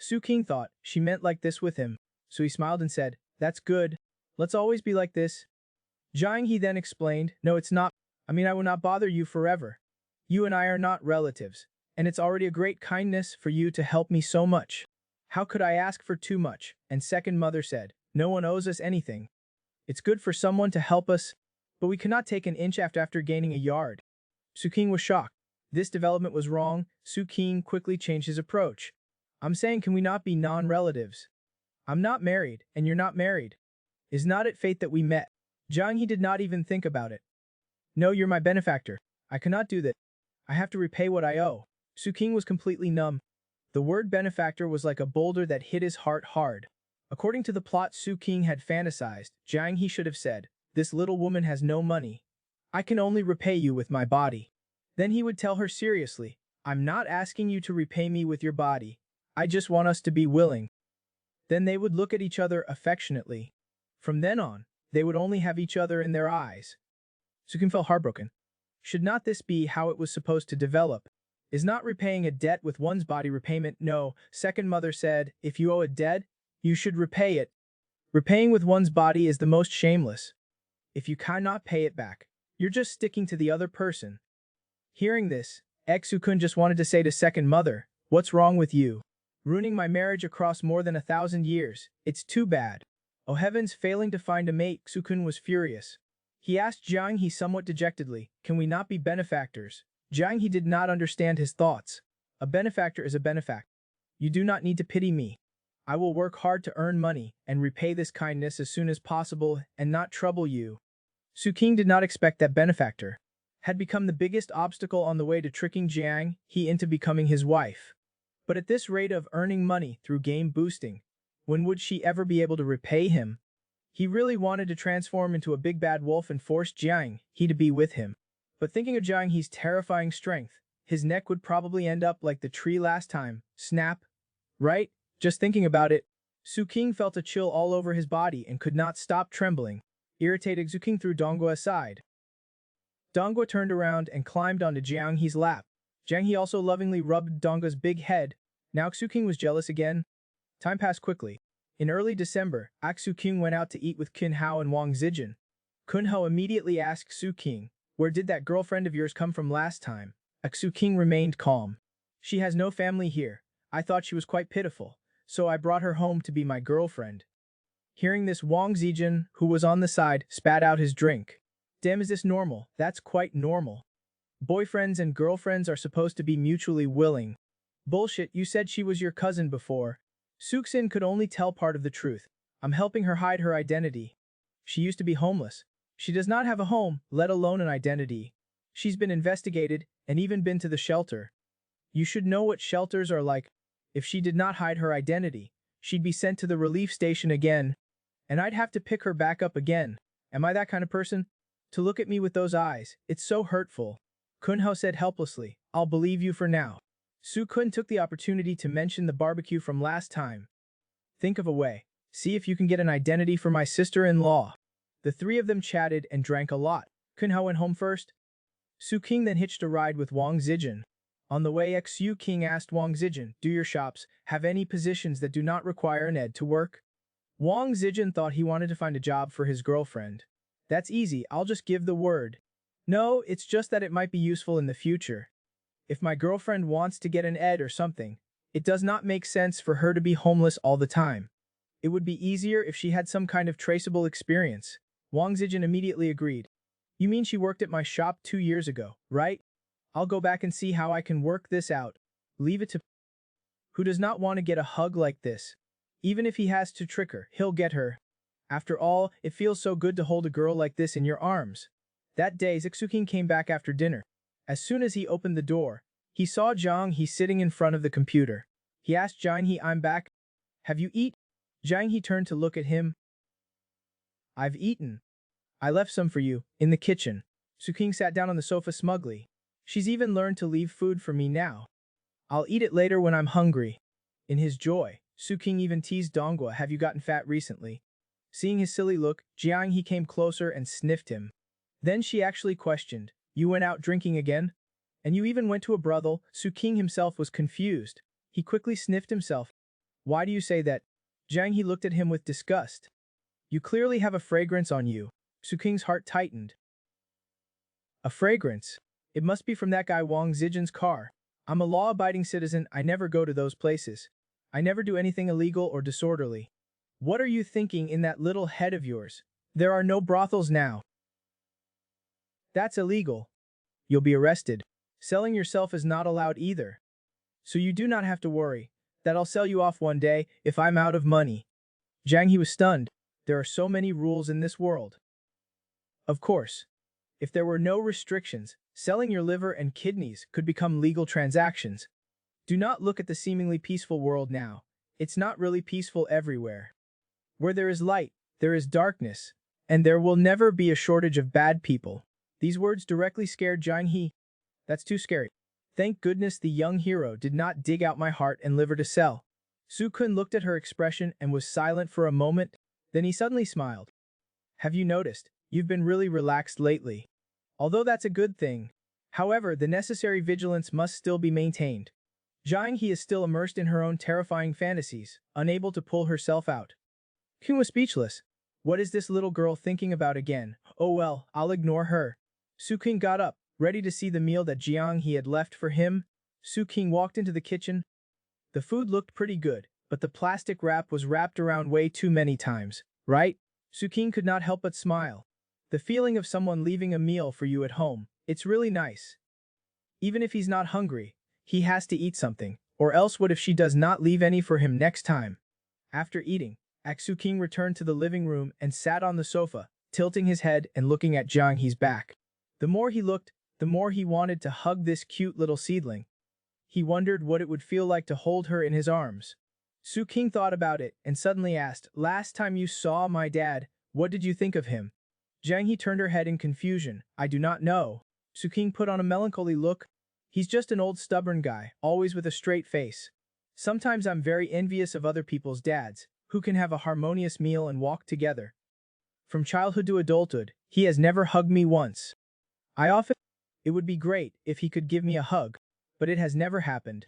Xu King thought she meant like this with him, so he smiled and said, that's good. Let's always be like this. Jiang He then explained, no, it's not. I will not bother you forever. You and I are not relatives, and it's already a great kindness for you to help me so much. How could I ask for too much? And second mother said, no one owes us anything. It's good for someone to help us, but we cannot take an inch after gaining a yard. Xu King was shocked. This development was wrong. Xu King quickly changed his approach. I'm saying, can we not be non-relatives? I'm not married, and you're not married. Is not it fate that we met? Jiang He did not even think about it. No, you're my benefactor. I cannot do that. I have to repay what I owe. Xu King was completely numb. The word benefactor was like a boulder that hit his heart hard. According to the plot Su King had fantasized, Jiang He should have said, "This little woman has no money. I can only repay you with my body." Then he would tell her seriously, "I'm not asking you to repay me with your body. I just want us to be willing." Then they would look at each other affectionately. From then on, they would only have each other in their eyes. Su King felt heartbroken. Should not this be how it was supposed to develop? Is not repaying a debt with one's body repayment? No, second mother said, if you owe a debt, you should repay it. Repaying with one's body is the most shameless. If you cannot pay it back, you're just sticking to the other person. Hearing this, Su-kun just wanted to say to second mother, "What's wrong with you? Ruining my marriage across more than 1,000 years, it's too bad." Oh heavens, failing to find a mate, Su-kun was furious. He asked Jiang He somewhat dejectedly, "Can we not be benefactors?" Jiang He did not understand his thoughts. A benefactor is a benefactor. You do not need to pity me. I will work hard to earn money and repay this kindness as soon as possible and not trouble you. Su King did not expect that benefactor had become the biggest obstacle on the way to tricking Jiang He into becoming his wife. But at this rate of earning money through game boosting, when would she ever be able to repay him? He really wanted to transform into a big bad wolf and force Jiang He to be with him. But thinking of Jiang He's terrifying strength, his neck would probably end up like the tree last time. Snap. Right? Just thinking about it, Su King felt a chill all over his body and could not stop trembling. Irritated, Su King threw Donghua aside. Donghua turned around and climbed onto Jiang He's lap. Jiang He also lovingly rubbed Donghua's big head. Now Su King was jealous again. Time passed quickly. In early December, Su King went out to eat with Kun Hao and Wang Zijin. Kun Hao immediately asked Su King, "Where did that girlfriend of yours come from last time?" Su King remained calm. "She has no family here. I thought she was quite pitiful, so I brought her home to be my girlfriend." Hearing this, Wang Zijin, who was on the side, spat out his drink. "Damn, is this normal? That's quite normal. Boyfriends and girlfriends are supposed to be mutually willing." "Bullshit, you said she was your cousin before." Suxin could only tell part of the truth. "I'm helping her hide her identity. She used to be homeless. She does not have a home, let alone an identity. She's been investigated and even been to the shelter. You should know what shelters are like. If she did not hide her identity, she'd be sent to the relief station again, and I'd have to pick her back up again. Am I that kind of person? To look at me with those eyes, it's so hurtful." Kun Hao said helplessly, "I'll believe you for now." Su Kun took the opportunity to mention the barbecue from last time. "Think of a way. See if you can get an identity for my sister-in-law." The three of them chatted and drank a lot. Kun Hao went home first. Su King then hitched a ride with Wang Zijin. On the way, Su King asked Wang Zijin, "Do your shops have any positions that do not require an ed to work?" Wang Zijin thought he wanted to find a job for his girlfriend. "That's easy, I'll just give the word." "No, it's just that it might be useful in the future. If my girlfriend wants to get an ed or something, it does not make sense for her to be homeless all the time. It would be easier if she had some kind of traceable experience." Wang Zijin immediately agreed. "You mean she worked at my shop 2 years ago, right? I'll go back and see how I can work this out. Leave it to who does not want to get a hug like this. Even if he has to trick her, he'll get her. After all, it feels so good to hold a girl like this in your arms." That day, Su-King came back after dinner. As soon as he opened the door, he saw Jiang He sitting in front of the computer. He asked Jiang He, "I'm back. Have you eat?" Jiang He turned to look at him. "I've eaten. I left some for you, in the kitchen." Su King sat down on the sofa smugly. "She's even learned to leave food for me now. I'll eat it later when I'm hungry." In his joy, Su King even teased Donghua, "Have you gotten fat recently?" Seeing his silly look, Jiang He came closer and sniffed him. Then she actually questioned, "You went out drinking again? And you even went to a brothel?" Su King himself was confused. He quickly sniffed himself. "Why do you say that?" Jiang He looked at him with disgust. "You clearly have a fragrance on you." Su King's heart tightened. "A fragrance? It must be from that guy Wang Zijin's car. I'm a law-abiding citizen, I never go to those places. I never do anything illegal or disorderly." "What are you thinking in that little head of yours? There are no brothels now. That's illegal. You'll be arrested. Selling yourself is not allowed either. So you do not have to worry that I'll sell you off one day if I'm out of money." Jiang He was stunned. There are so many rules in this world. Of course, if there were no restrictions, selling your liver and kidneys could become legal transactions. Do not look at the seemingly peaceful world now. It's not really peaceful everywhere. Where there is light, there is darkness, and there will never be a shortage of bad people. These words directly scared Jiang He. That's too scary. Thank goodness the young hero did not dig out my heart and liver to sell. Su-kun looked at her expression and was silent for a moment, then he suddenly smiled. Have you noticed? You've been really relaxed lately. Although that's a good thing. However, the necessary vigilance must still be maintained. Jiang He is still immersed in her own terrifying fantasies, unable to pull herself out. Kyung was speechless. What is this little girl thinking about again? Oh well, I'll ignore her. Su-king got up, ready to see the meal that Jiang He had left for him. Su-king walked into the kitchen. The food looked pretty good, but the plastic wrap was wrapped around way too many times, right? Su-king could not help but smile. The feeling of someone leaving a meal for you at home, it's really nice. Even if he's not hungry, he has to eat something, or else what if she does not leave any for him next time? After eating, Su-king returned to the living room and sat on the sofa, tilting his head and looking at Jiang He's back. The more he looked, the more he wanted to hug this cute little seedling. He wondered what it would feel like to hold her in his arms. Su-king thought about it and suddenly asked, last time you saw my dad, what did you think of him? Jiang He turned her head in confusion. I do not know. Su-king put on a melancholy look. He's just an old stubborn guy, always with a straight face. Sometimes I'm very envious of other people's dads, who can have a harmonious meal and walk together. From childhood to adulthood, he has never hugged me once. It would be great if he could give me a hug, but it has never happened.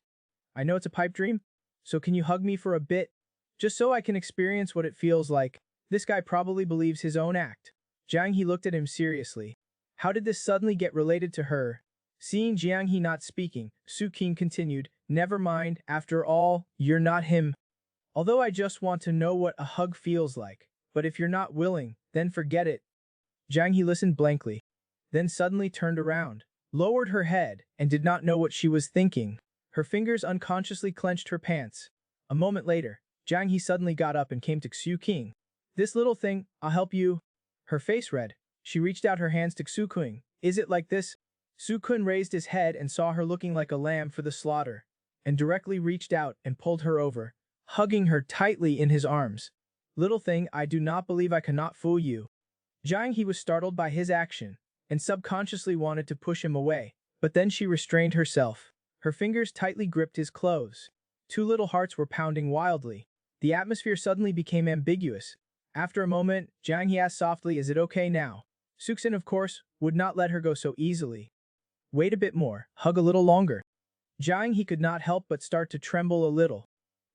I know it's a pipe dream, so can you hug me for a bit? Just so I can experience what it feels like. This guy probably believes his own act. Jiang He looked at him seriously. How did this suddenly get related to her? Seeing Jiang He not speaking, Su-king continued, never mind, after all, you're not him. Although I just want to know what a hug feels like, but if you're not willing, then forget it. Jiang He listened blankly, then suddenly turned around, lowered her head, and did not know what she was thinking. Her fingers unconsciously clenched her pants. A moment later, Jiang He suddenly got up and came to Su-king. This little thing, I'll help you. Her face red. She reached out her hands to Su-king. Is it like this? Su-kun raised his head and saw her looking like a lamb for the slaughter, and directly reached out and pulled her over, hugging her tightly in his arms. Little thing, I do not believe I cannot fool you. Jiang He was startled by his action, and subconsciously wanted to push him away, but then she restrained herself. Her fingers tightly gripped his clothes. Two little hearts were pounding wildly. The atmosphere suddenly became ambiguous. After a moment, Jiang He asked softly, is it okay now? Su-king, of course, would not let her go so easily. Wait a bit more, hug a little longer. Jiang He could not help but start to tremble a little.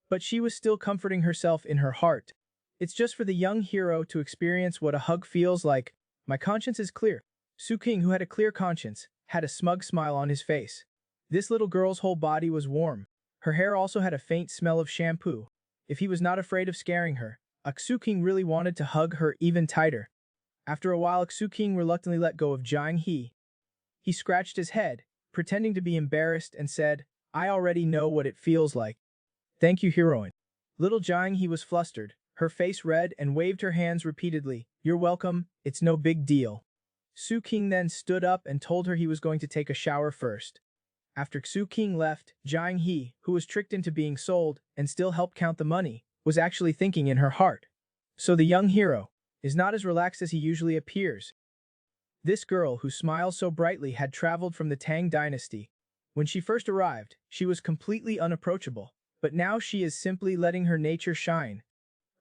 But she was still comforting herself in her heart. It's just for the young hero to experience what a hug feels like. My conscience is clear. Su-king, who had a clear conscience, had a smug smile on his face. This little girl's whole body was warm. Her hair also had a faint smell of shampoo. If he was not afraid of scaring her, Su-king really wanted to hug her even tighter. After a while, Su-king reluctantly let go of Jiang He. He scratched his head, pretending to be embarrassed, and said, I already know what it feels like. Thank you, heroine. Little Jiang He was flustered, her face red, and waved her hands repeatedly. You're welcome, it's no big deal. Su-king then stood up and told her he was going to take a shower first. After Su-king left, Jiang He, who was tricked into being sold and still helped count the money, was actually thinking in her heart. So the young hero is not as relaxed as he usually appears. This girl who smiles so brightly had traveled from the Tang dynasty. When she first arrived, she was completely unapproachable, but now she is simply letting her nature shine.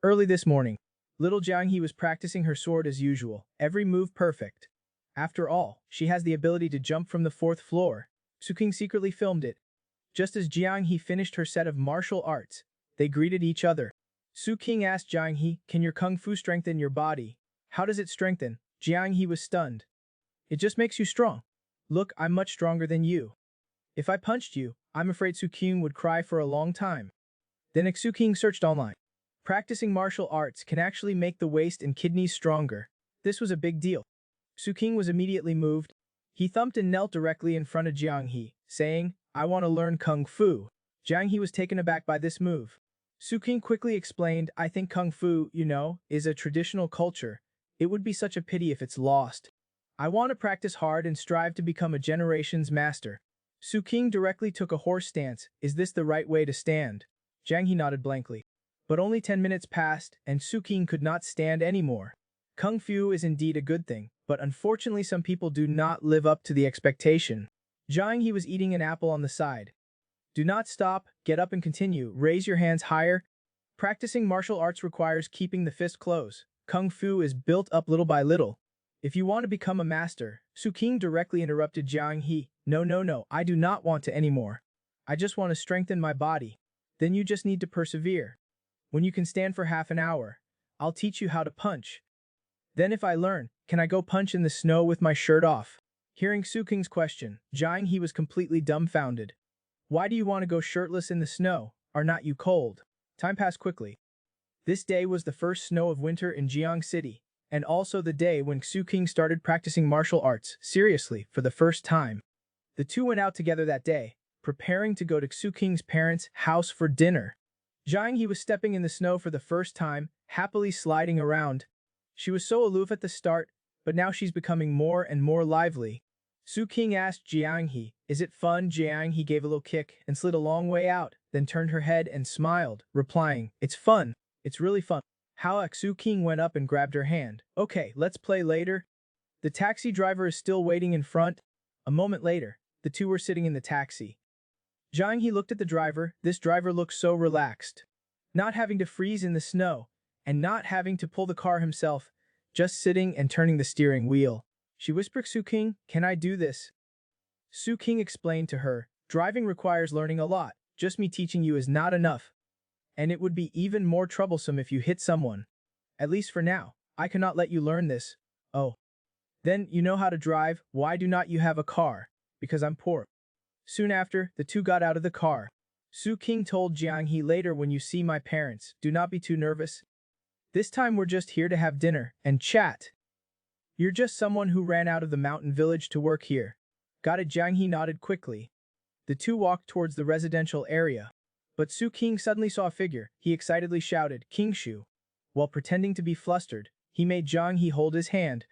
Early this morning, little Jiang He was practicing her sword as usual, every move perfect. After all, she has the ability to jump from the 4th floor. Su-king secretly filmed it. Just as Jiang He finished her set of martial arts, they greeted each other. Su-king asked Jiang He, can your kung fu strengthen your body? How does it strengthen? Jiang He was stunned. It just makes you strong. Look, I'm much stronger than you. If I punched you, I'm afraid Su-king would cry for a long time. Then Su-king searched online. Practicing martial arts can actually make the waist and kidneys stronger. This was a big deal. Su-king was immediately moved. He thumped and knelt directly in front of Jiang He, saying, I want to learn kung fu. Jiang He was taken aback by this move. Su-king quickly explained, I think kung fu, is a traditional culture. It would be such a pity if it's lost. I want to practice hard and strive to become a generation's master. Su-king directly took a horse stance. Is this the right way to stand? Jiang He nodded blankly. But only 10 minutes passed, and Suking could not stand anymore. Kung Fu is indeed a good thing, but unfortunately some people do not live up to the expectation. Jiang He was eating an apple on the side. Do not stop, get up and continue, raise your hands higher. Practicing martial arts requires keeping the fist close. Kung Fu is built up little by little. If you want to become a master, Su King directly interrupted Jiang He. No, I do not want to anymore. I just want to strengthen my body. Then you just need to persevere. When you can stand for half an hour, I'll teach you how to punch. Then if I learn, can I go punch in the snow with my shirt off? Hearing Su King's question, Jiang He was completely dumbfounded. Why do you want to go shirtless in the snow? Are not you cold? Time passed quickly. This day was the first snow of winter in Jiang City, and also the day when Su King started practicing martial arts seriously for the first time. The two went out together that day, preparing to go to Su King's parents' house for dinner. Jiang He was stepping in the snow for the first time, happily sliding around. She was so aloof at the start, but now she's becoming more and more lively. Su King asked Jiang He, "Is it fun?" Jiang He gave a little kick and slid a long way out, then turned her head and smiled, replying, "It's fun. It's really fun." How Su King went up and grabbed her hand. "Okay, let's play later." The taxi driver is still waiting in front. A moment later, the two were sitting in the taxi. Jiang He looked at the driver. This driver looked so relaxed. Not having to freeze in the snow, and not having to pull the car himself, just sitting and turning the steering wheel. She whispered, "Su King, can I do this?" Su King explained to her, "Driving requires learning a lot. Just me teaching you is not enough. And it would be even more troublesome if you hit someone. At least for now, I cannot let you learn this." "Oh. Then you know how to drive, why do not you have a car?" "Because I'm poor." Soon after, the two got out of the car. Su King told Jiang He, "Later when you see my parents, do not be too nervous. This time we're just here to have dinner and chat. You're just someone who ran out of the mountain village to work here." "Got it." Jiang He nodded quickly. The two walked towards the residential area. But Su King suddenly saw a figure. He excitedly shouted, "King Shu." While pretending to be flustered, he made Jiang He hold his hand.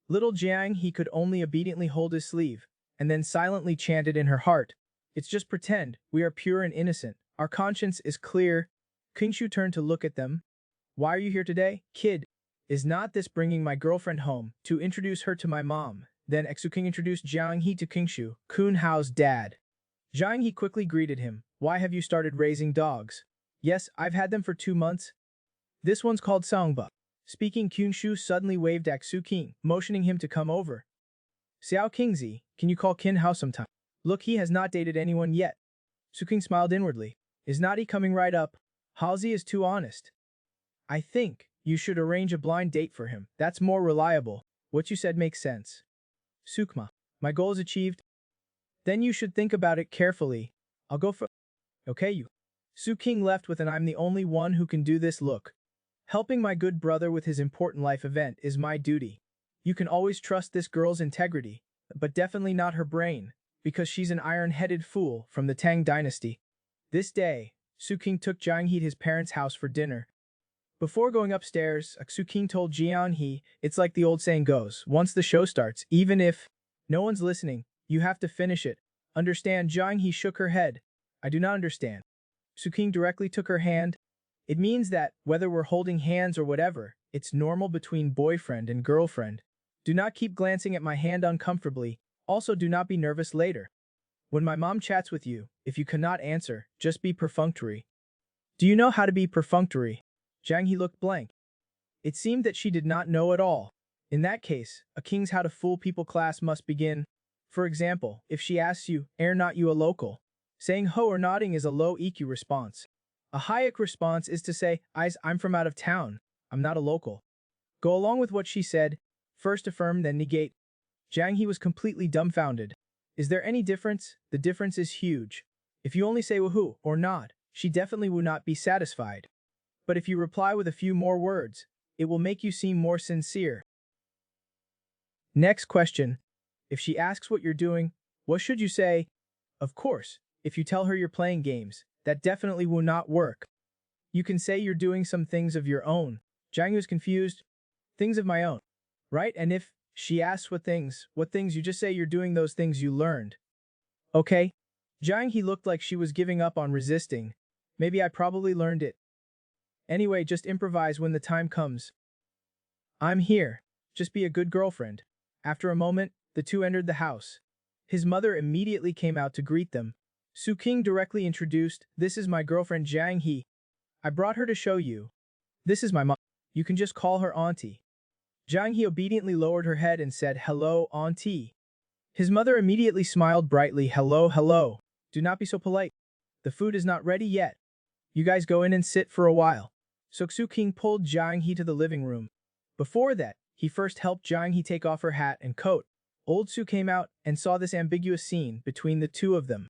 Little Jiang He could only obediently hold his sleeve, and then silently chanted in her heart, "It's just pretend, we are pure and innocent, our conscience is clear." King Shu turned to look at them. "Why are you here today, kid? Is not this bringing my girlfriend home to introduce her to my mom?" Then Su King introduced Jiang He to King Shu, "Kun Hao's dad." Jiang He quickly greeted him. "Why have you started raising dogs?" "Yes, I've had them for 2 months. This one's called Songba." Speaking, Kun Shu suddenly waved at Su King, motioning him to come over. "Xiao Kingzi, can you call Qin Hao sometime? Look, he has not dated anyone yet." Su King smiled inwardly. "Is not he coming right up? Halsey is too honest. I think you should arrange a blind date for him. That's more reliable. What you said makes sense." "Sukma, my goal is achieved." "Then you should think about it carefully. I'll go for..." "Okay, you." Su King left with an "I'm the only one who can do this look. Helping my good brother with his important life event is my duty. You can always trust this girl's integrity, but definitely not her brain, because she's an iron-headed fool from the Tang dynasty." This day, Su King took Jiang He to his parents' house for dinner. Before going upstairs, Su King told Jiang He, "It's like the old saying goes, once the show starts, even if no one's listening, you have to finish it. Understand?" Jiang He shook her head. "I do not understand." Su King directly took her hand. "It means that, whether we're holding hands or whatever, it's normal between boyfriend and girlfriend. Do not keep glancing at my hand uncomfortably. Also, do not be nervous later. When my mom chats with you, if you cannot answer, just be perfunctory." "Do you know how to be perfunctory?" Jiang He looked blank. It seemed that she did not know at all. In that case, a king's how to fool people class must begin. For example, if she asks you, "Are not you a local?" saying ho or nodding is a low EQ response. A high EQ response is to say, I'm from out of town. I'm not a local." Go along with what she said. First affirm, then negate. Jiang He was completely dumbfounded. Is there any difference? The difference is huge. If you only say woohoo or nod, she definitely will not be satisfied. But if you reply with a few more words, it will make you seem more sincere. Next question. If she asks what you're doing, what should you say? Of course, if you tell her you're playing games, that definitely will not work. You can say you're doing some things of your own. Jiang was confused. Things of my own. Right? And if she asks what things, you just say you're doing those things you learned. Okay? Jiang He looked like she was giving up on resisting. Maybe I probably learned it. Anyway, just improvise when the time comes. I'm here. Just be a good girlfriend. After a moment, the two entered the house. His mother immediately came out to greet them. Su King directly introduced, "This is my girlfriend Jiang He. I brought her to show you. This is my mom. You can just call her auntie." Jiang He obediently lowered her head and said, "Hello, auntie." His mother immediately smiled brightly, "Hello, hello. Do not be so polite. The food is not ready yet. You guys go in and sit for a while." So Su King pulled Jiang He to the living room. Before that, he first helped Jiang He take off her hat and coat. Old Su came out and saw this ambiguous scene between the two of them.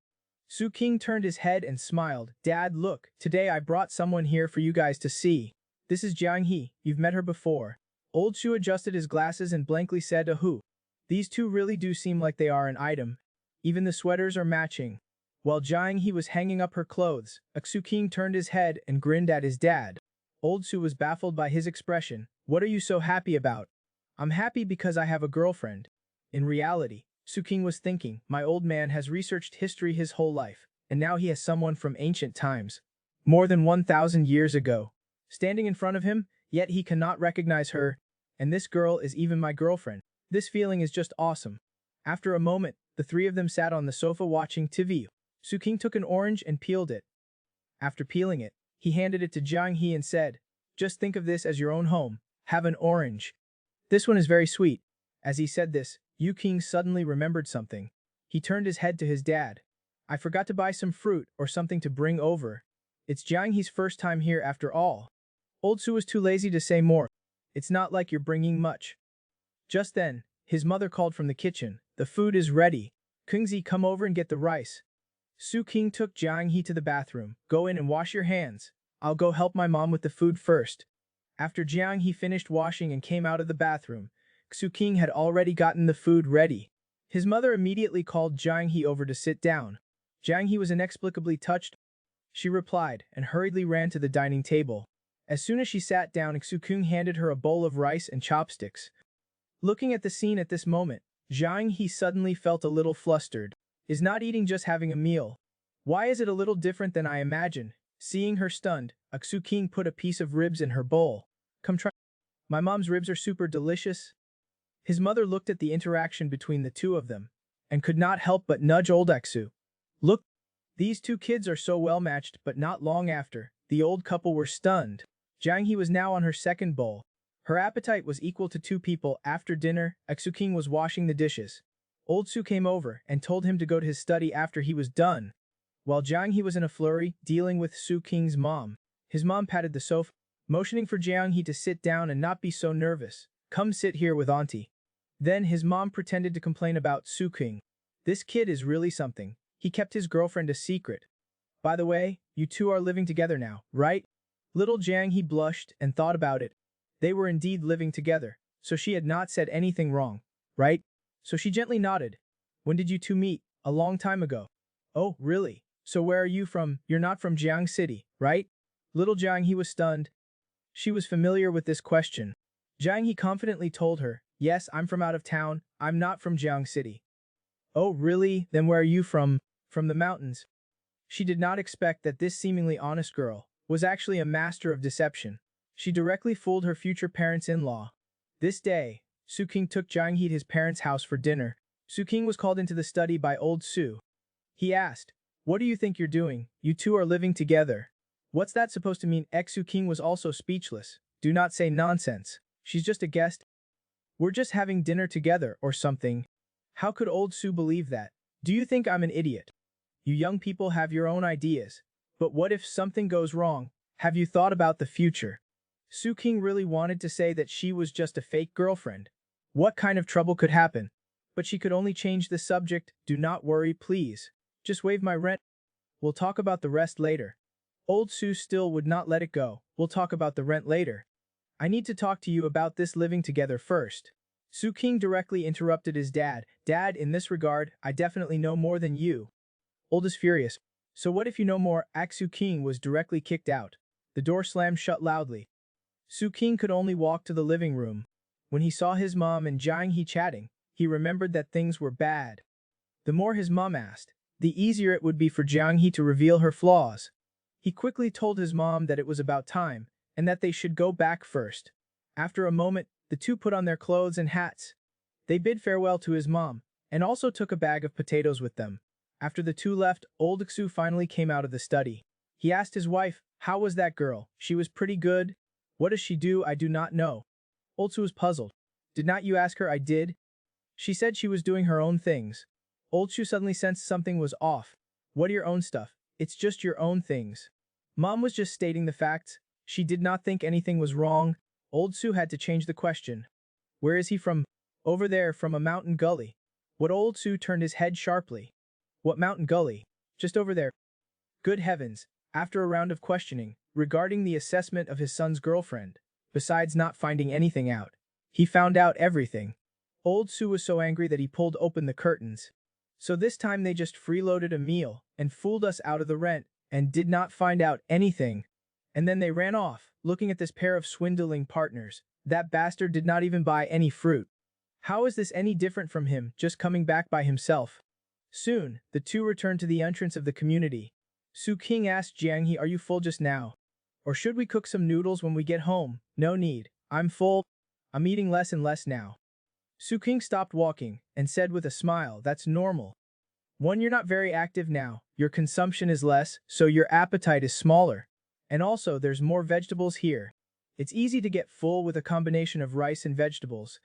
Su King turned his head and smiled, "Dad, look, today I brought someone here for you guys to see. This is Jiang He, you've met her before." Old Su adjusted his glasses and blankly said, "Who? These two really do seem like they are an item. Even the sweaters are matching." While Jiang He was hanging up her clothes, Su King turned his head and grinned at his dad. Old Su was baffled by his expression. "What are you so happy about?" "I'm happy because I have a girlfriend." In reality, Su King was thinking, my old man has researched history his whole life, and now he has someone from ancient times, more than 1,000 years ago, standing in front of him, yet he cannot recognize her, and this girl is even my girlfriend. This feeling is just awesome. After a moment, the three of them sat on the sofa watching TV. Su King took an orange and peeled it. After peeling it, he handed it to Jiang He and said, "Just think of this as your own home. Have an orange. This one is very sweet." As he said this, Yu King suddenly remembered something. He turned his head to his dad. "I forgot to buy some fruit or something to bring over. It's Jiang He's first time here after all." Old Su was too lazy to say more. "It's not like you're bringing much." Just then, his mother called from the kitchen, "The food is ready. Kungzi, come over and get the rice." Su King took Jiang He to the bathroom. "Go in and wash your hands. I'll go help my mom with the food first." After Jiang He finished washing and came out of the bathroom, Su King had already gotten the food ready. His mother immediately called Jiang He over to sit down. Jiang He was inexplicably touched. She replied and hurriedly ran to the dining table. As soon as she sat down, Su King handed her a bowl of rice and chopsticks. Looking at the scene at this moment, Jiang He suddenly felt a little flustered. Is not eating just having a meal? Why is it a little different than I imagined? Seeing her stunned, Su King put a piece of ribs in her bowl. "Come try. My mom's ribs are super delicious." His mother looked at the interaction between the two of them and could not help but nudge old Su. "Look, these two kids are so well matched," but not long after, the old couple were stunned. Jiang He was now on her second bowl. Her appetite was equal to two people. After dinner, Su King was washing the dishes. Old Su came over and told him to go to his study after he was done. While Jiang He was in a flurry, dealing with Su King's mom, his mom patted the sofa, motioning for Jiang He to sit down and not be so nervous. "Come sit here with auntie." Then his mom pretended to complain about Su King. "This kid is really something. He kept his girlfriend a secret. By the way, you two are living together now, right?" Little Jiang He blushed and thought about it. They were indeed living together, so she had not said anything wrong, right? So she gently nodded. "When did you two meet?" "A long time ago." "Oh, really? So where are you from? You're not from Jiang City, right?" Little Jiang He was stunned. She was familiar with this question. Jiang He confidently told her, "Yes, I'm from out of town. I'm not from Jiang City." "Oh, really? Then where are you from?" "From the mountains." She did not expect that this seemingly honest girl was actually a master of deception. She directly fooled her future parents-in-law. This day, Su King took Jiang He to his parents' house for dinner. Su King was called into the study by old Su. He asked, "What do you think you're doing? You two are living together. What's that supposed to mean?" Su King was also speechless. "Do not say nonsense. She's just a guest. We're just having dinner together or something." How could old Su believe that? "Do you think I'm an idiot? You young people have your own ideas. But what if something goes wrong? Have you thought about the future?" Su King really wanted to say that she was just a fake girlfriend. What kind of trouble could happen? But she could only change the subject. "Do not worry, please. Just waive my rent. We'll talk about the rest later." Old Su still would not let it go. "We'll talk about the rent later. I need to talk to you about this living together first." Su King directly interrupted his dad. "Dad, in this regard, I definitely know more than you." Old is furious. "So what if you know more?" Su King was directly kicked out. The door slammed shut loudly. Su King could only walk to the living room. When he saw his mom and Jiang He chatting, he remembered that things were bad. The more his mom asked, the easier it would be for Jiang He to reveal her flaws. He quickly told his mom that it was about time, and that they should go back first. After a moment, the two put on their clothes and hats. They bid farewell to his mom, and also took a bag of potatoes with them. After the two left, old Iksu finally came out of the study. He asked his wife, "How was that girl? She was pretty good. What does she do? I do not know." Old Su was puzzled. "Did not you ask her?" "I did. She said she was doing her own things." Old Shu suddenly sensed something was off. "What are your own stuff? It's just your own things." Mom was just stating the facts. She did not think anything was wrong. Old Su had to change the question. "Where is he from?" "Over there, from a mountain gully." What Old Su turned his head sharply. "What mountain gully?" "Just over there." Good heavens, after a round of questioning regarding the assessment of his son's girlfriend, besides not finding anything out, he found out everything. Old Su was so angry that he pulled open the curtains. "So this time they just freeloaded a meal and fooled us out of the rent and did not find out anything. And then they ran off, looking at this pair of swindling partners. That bastard did not even buy any fruit. How is this any different from him just coming back by himself?" Soon, the two returned to the entrance of the community. Su King asked Jiang He, "Are you full just now? Or should we cook some noodles when we get home?" "No need. I'm full. I'm eating less and less now." Su King stopped walking and said with a smile, "That's normal. One, you're not very active now, your consumption is less, so your appetite is smaller. And also, there's more vegetables here. It's easy to get full with a combination of rice and vegetables.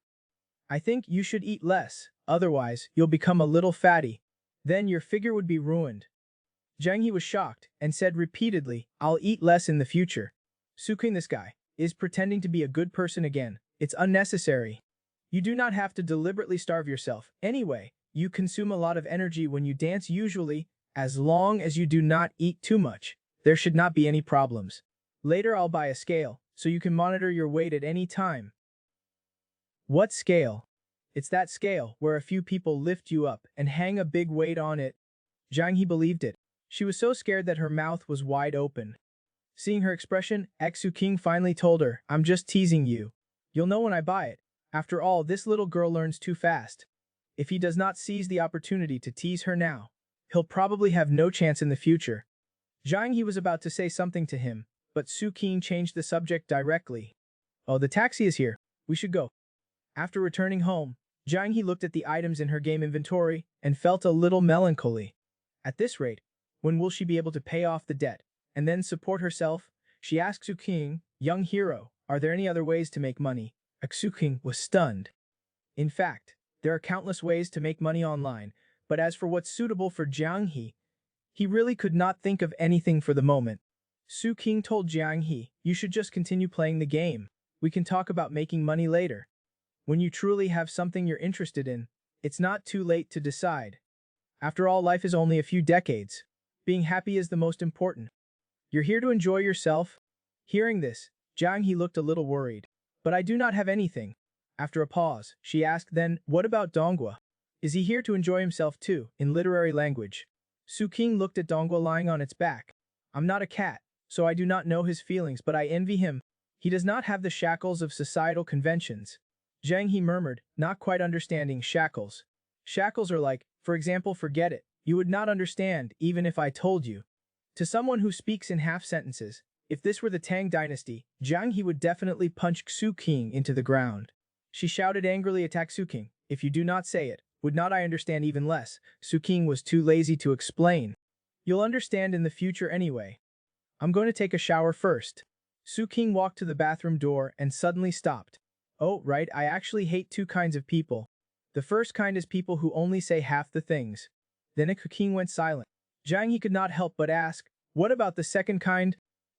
I think you should eat less, otherwise, you'll become a little fatty. Then your figure would be ruined." Jiang He was shocked and said repeatedly, "I'll eat less in the future." Su King, this guy, is pretending to be a good person again. It's unnecessary. You do not have to deliberately starve yourself. Anyway, you consume a lot of energy when you dance usually, as long as you do not eat too much. There should not be any problems. Later I'll buy a scale, so you can monitor your weight at any time. What scale? It's that scale where a few people lift you up and hang a big weight on it. Jiang He believed it. She was so scared that her mouth was wide open. Seeing her expression, Su King finally told her, "I'm just teasing you. You'll know when I buy it. After all, this little girl learns too fast. If he does not seize the opportunity to tease her now, he'll probably have no chance in the future." Jiang He was about to say something to him, but Su King changed the subject directly. "Oh, the taxi is here. We should go." After returning home, Jiang He looked at the items in her game inventory and felt a little melancholy. At this rate, when will she be able to pay off the debt and then support herself? She asked Su King, "Young hero, are there any other ways to make money?" Su King was stunned. In fact, there are countless ways to make money online, but as for what's suitable for Jiang he really could not think of anything for the moment. Su King told Jiang He, "You should just continue playing the game. We can talk about making money later. When you truly have something you're interested in, it's not too late to decide. After all, life is only a few decades. Being happy is the most important. You're here to enjoy yourself." Hearing this, Jiang He looked a little worried. "But I do not have anything." After a pause, she asked then, "What about Donghua? Is he here to enjoy himself too, in literary language?" Su King looked at Donghua lying on its back. "I'm not a cat, so I do not know his feelings, but I envy him. He does not have the shackles of societal conventions." Jiang He murmured, not quite understanding shackles. "Shackles are like, for example, forget it. You would not understand, even if I told you." To someone who speaks in half sentences, if this were the Tang dynasty, Jiang He would definitely punch Su King into the ground. She shouted angrily at Su King, "If you do not say it, would not I understand even less?" Su King was too lazy to explain. "You'll understand in the future anyway. I'm going to take a shower first." Su King walked to the bathroom door and suddenly stopped. "Oh, right, I actually hate two kinds of people. The first kind is people who only say half the things." Then Su King went silent. Jiang He could not help but ask, "What about the second kind?"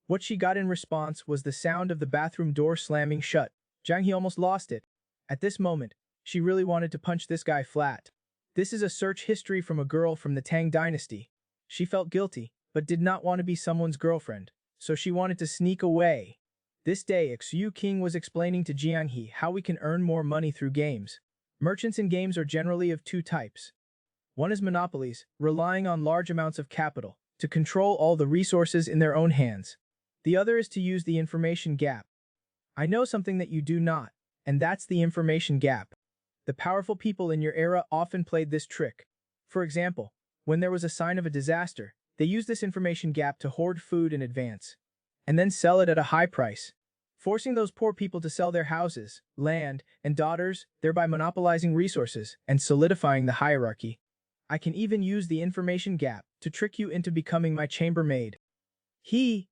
What she got in response was the sound of the bathroom door slamming shut. Jiang He almost lost it. At this moment, she really wanted to punch this guy flat. This is a search history from a girl from the Tang dynasty. She felt guilty, but did not want to be someone's girlfriend, so she wanted to sneak away. This day, Su King was explaining to Jiang He how we can earn more money through games. Merchants in games are generally of two types. One is monopolies, relying on large amounts of capital to control all the resources in their own hands. The other is to use the information gap. I know something that you do not, and that's the information gap. The powerful people in your era often played this trick. For example, when there was a sign of a disaster, they used this information gap to hoard food in advance, and then sell it at a high price. forcing those poor people to sell their houses, land, and daughters, thereby monopolizing resources and solidifying the hierarchy. I can even use the information gap to trick you into becoming my chambermaid. He.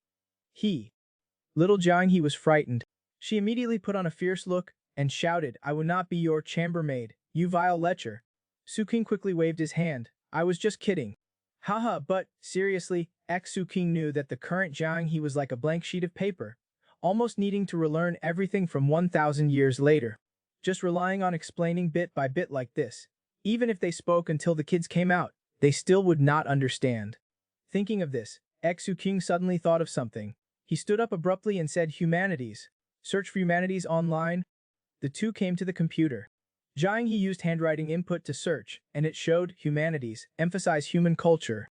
Little Jiang He was frightened. She immediately put on a fierce look and shouted, I will not be your chambermaid, you vile lecher. Su King quickly waved his hand. I was just kidding. Haha, but, seriously, Su King knew that the current Jiang He was like a blank sheet of paper, almost needing to relearn everything from 1,000 years later. Just relying on explaining bit by bit like this. Even if they spoke until the kids came out, they still would not understand. Thinking of this, Su King suddenly thought of something. He stood up abruptly and said, Humanities. Search for humanities online. The two came to the computer. Jiang He used handwriting input to search, and it showed humanities, emphasize human culture.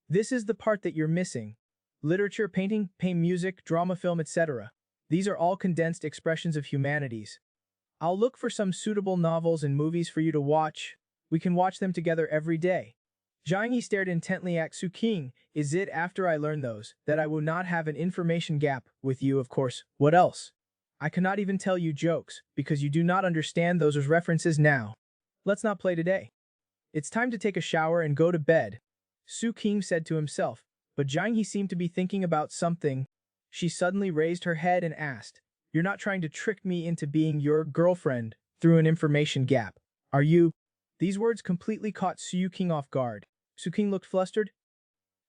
This is the part that you're missing. Literature, painting, music, drama, film, etc. These are all condensed expressions of humanities. I'll look for some suitable novels and movies for you to watch. We can watch them together every day. Jiang He stared intently at Su King. Is it after I learn those that I will not have an information gap with you, of course? What else? I cannot even tell you jokes, because you do not understand those as references now. Let's not play today. It's time to take a shower and go to bed, Su King said to himself, but Jiang He seemed to be thinking about something. She suddenly raised her head and asked, You're not trying to trick me into being your girlfriend through an information gap, are you? These words completely caught Su King off guard. Su King looked flustered.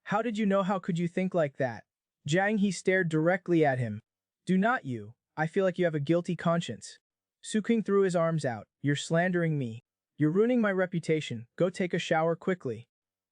How did you know? How could you think like that? Jiang He stared directly at him. Do not you. I feel like you have a guilty conscience. Su King threw his arms out. You're slandering me. You're ruining my reputation. Go take a shower quickly.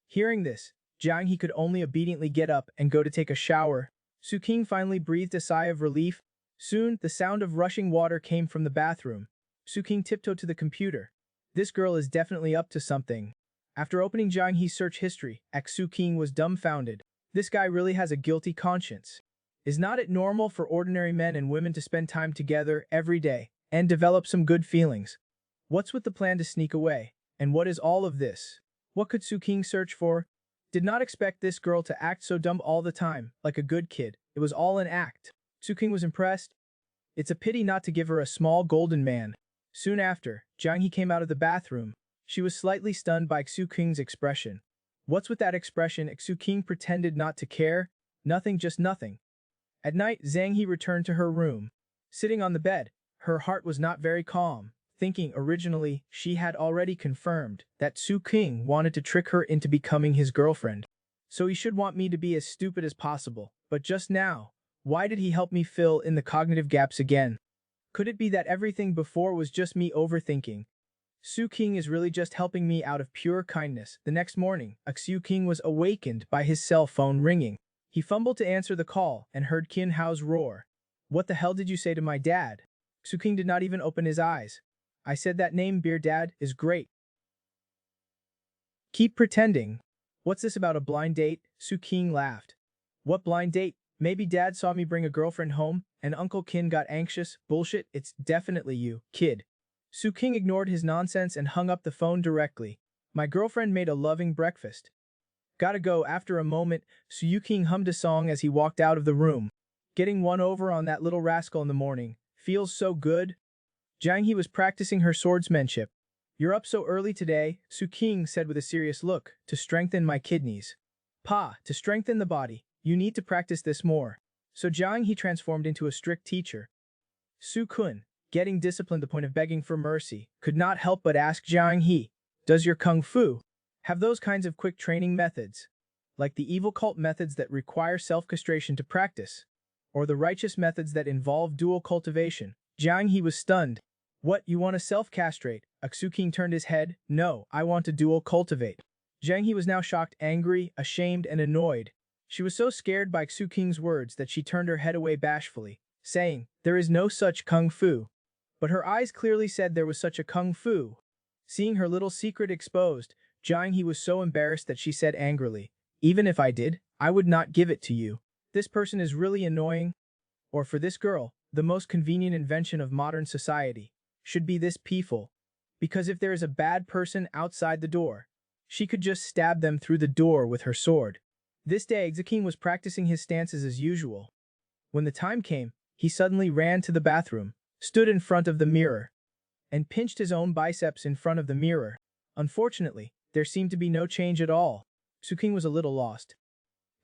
Hearing this, Jiang He could only obediently get up and go to take a shower. Su King finally breathed a sigh of relief. Soon, the sound of rushing water came from the bathroom. Su King tiptoed to the computer. This girl is definitely up to something. After opening Jiang He's search history, Su King was dumbfounded. This guy really has a guilty conscience. Is not it normal for ordinary men and women to spend time together every day and develop some good feelings? What's with the plan to sneak away? And what is all of this? What could Su King search for? Did not expect this girl to act so dumb all the time, like a good kid. It was all an act. Su King was impressed. It's a pity not to give her a small golden man. Soon after, Jiang He came out of the bathroom. She was slightly stunned by Su King's expression. What's with that expression? Su King pretended not to care. Nothing, just nothing. At night, Zhang He returned to her room. Sitting on the bed, her heart was not very calm, thinking originally she had already confirmed that Su King wanted to trick her into becoming his girlfriend. So he should want me to be as stupid as possible. But just now, why did he help me fill in the cognitive gaps again? Could it be that everything before was just me overthinking? Su King is really just helping me out of pure kindness. The next morning, Su King was awakened by his cell phone ringing. He fumbled to answer the call and heard Qin Hao's roar. What the hell did you say to my dad? Su King did not even open his eyes. I said that name, Beer Dad, is great. Keep pretending. What's this about a blind date? Su King laughed. What blind date? Maybe Dad saw me bring a girlfriend home and Uncle Qin got anxious. Bullshit, it's definitely you, kid. Su King ignored his nonsense and hung up the phone directly. My girlfriend made a loving breakfast. Gotta go. After a moment, Su King hummed a song as he walked out of the room. Getting one over on that little rascal in the morning. Feels so good. Jiang He was practicing her swordsmanship. You're up so early today, Su King said with a serious look, to strengthen my kidneys. Pa, to strengthen the body, you need to practice this more. So Jiang He transformed into a strict teacher. Su Kun, getting disciplined to the point of begging for mercy, could not help but ask Jiang He, does your kung fu have those kinds of quick training methods? Like the evil cult methods that require self-castration to practice? Or the righteous methods that involve dual cultivation? Jiang He was stunned. What, you want to self-castrate? Su King turned his head. No, I want to dual cultivate. Jiang He was now shocked, angry, ashamed, and annoyed. She was so scared by Su King's words that she turned her head away bashfully, saying, there is no such kung fu. But her eyes clearly said there was such a kung fu. Seeing her little secret exposed, Jiang He was so embarrassed that she said angrily, even if I did, I would not give it to you. This person is really annoying. Or for this girl, the most convenient invention of modern society should be this peaceful. Because if there is a bad person outside the door, she could just stab them through the door with her sword. This day, King was practicing his stances as usual. When the time came, he suddenly ran to the bathroom, stood in front of the mirror, and pinched his own biceps in front of the mirror. Unfortunately, there seemed to be no change at all. Suking was a little lost.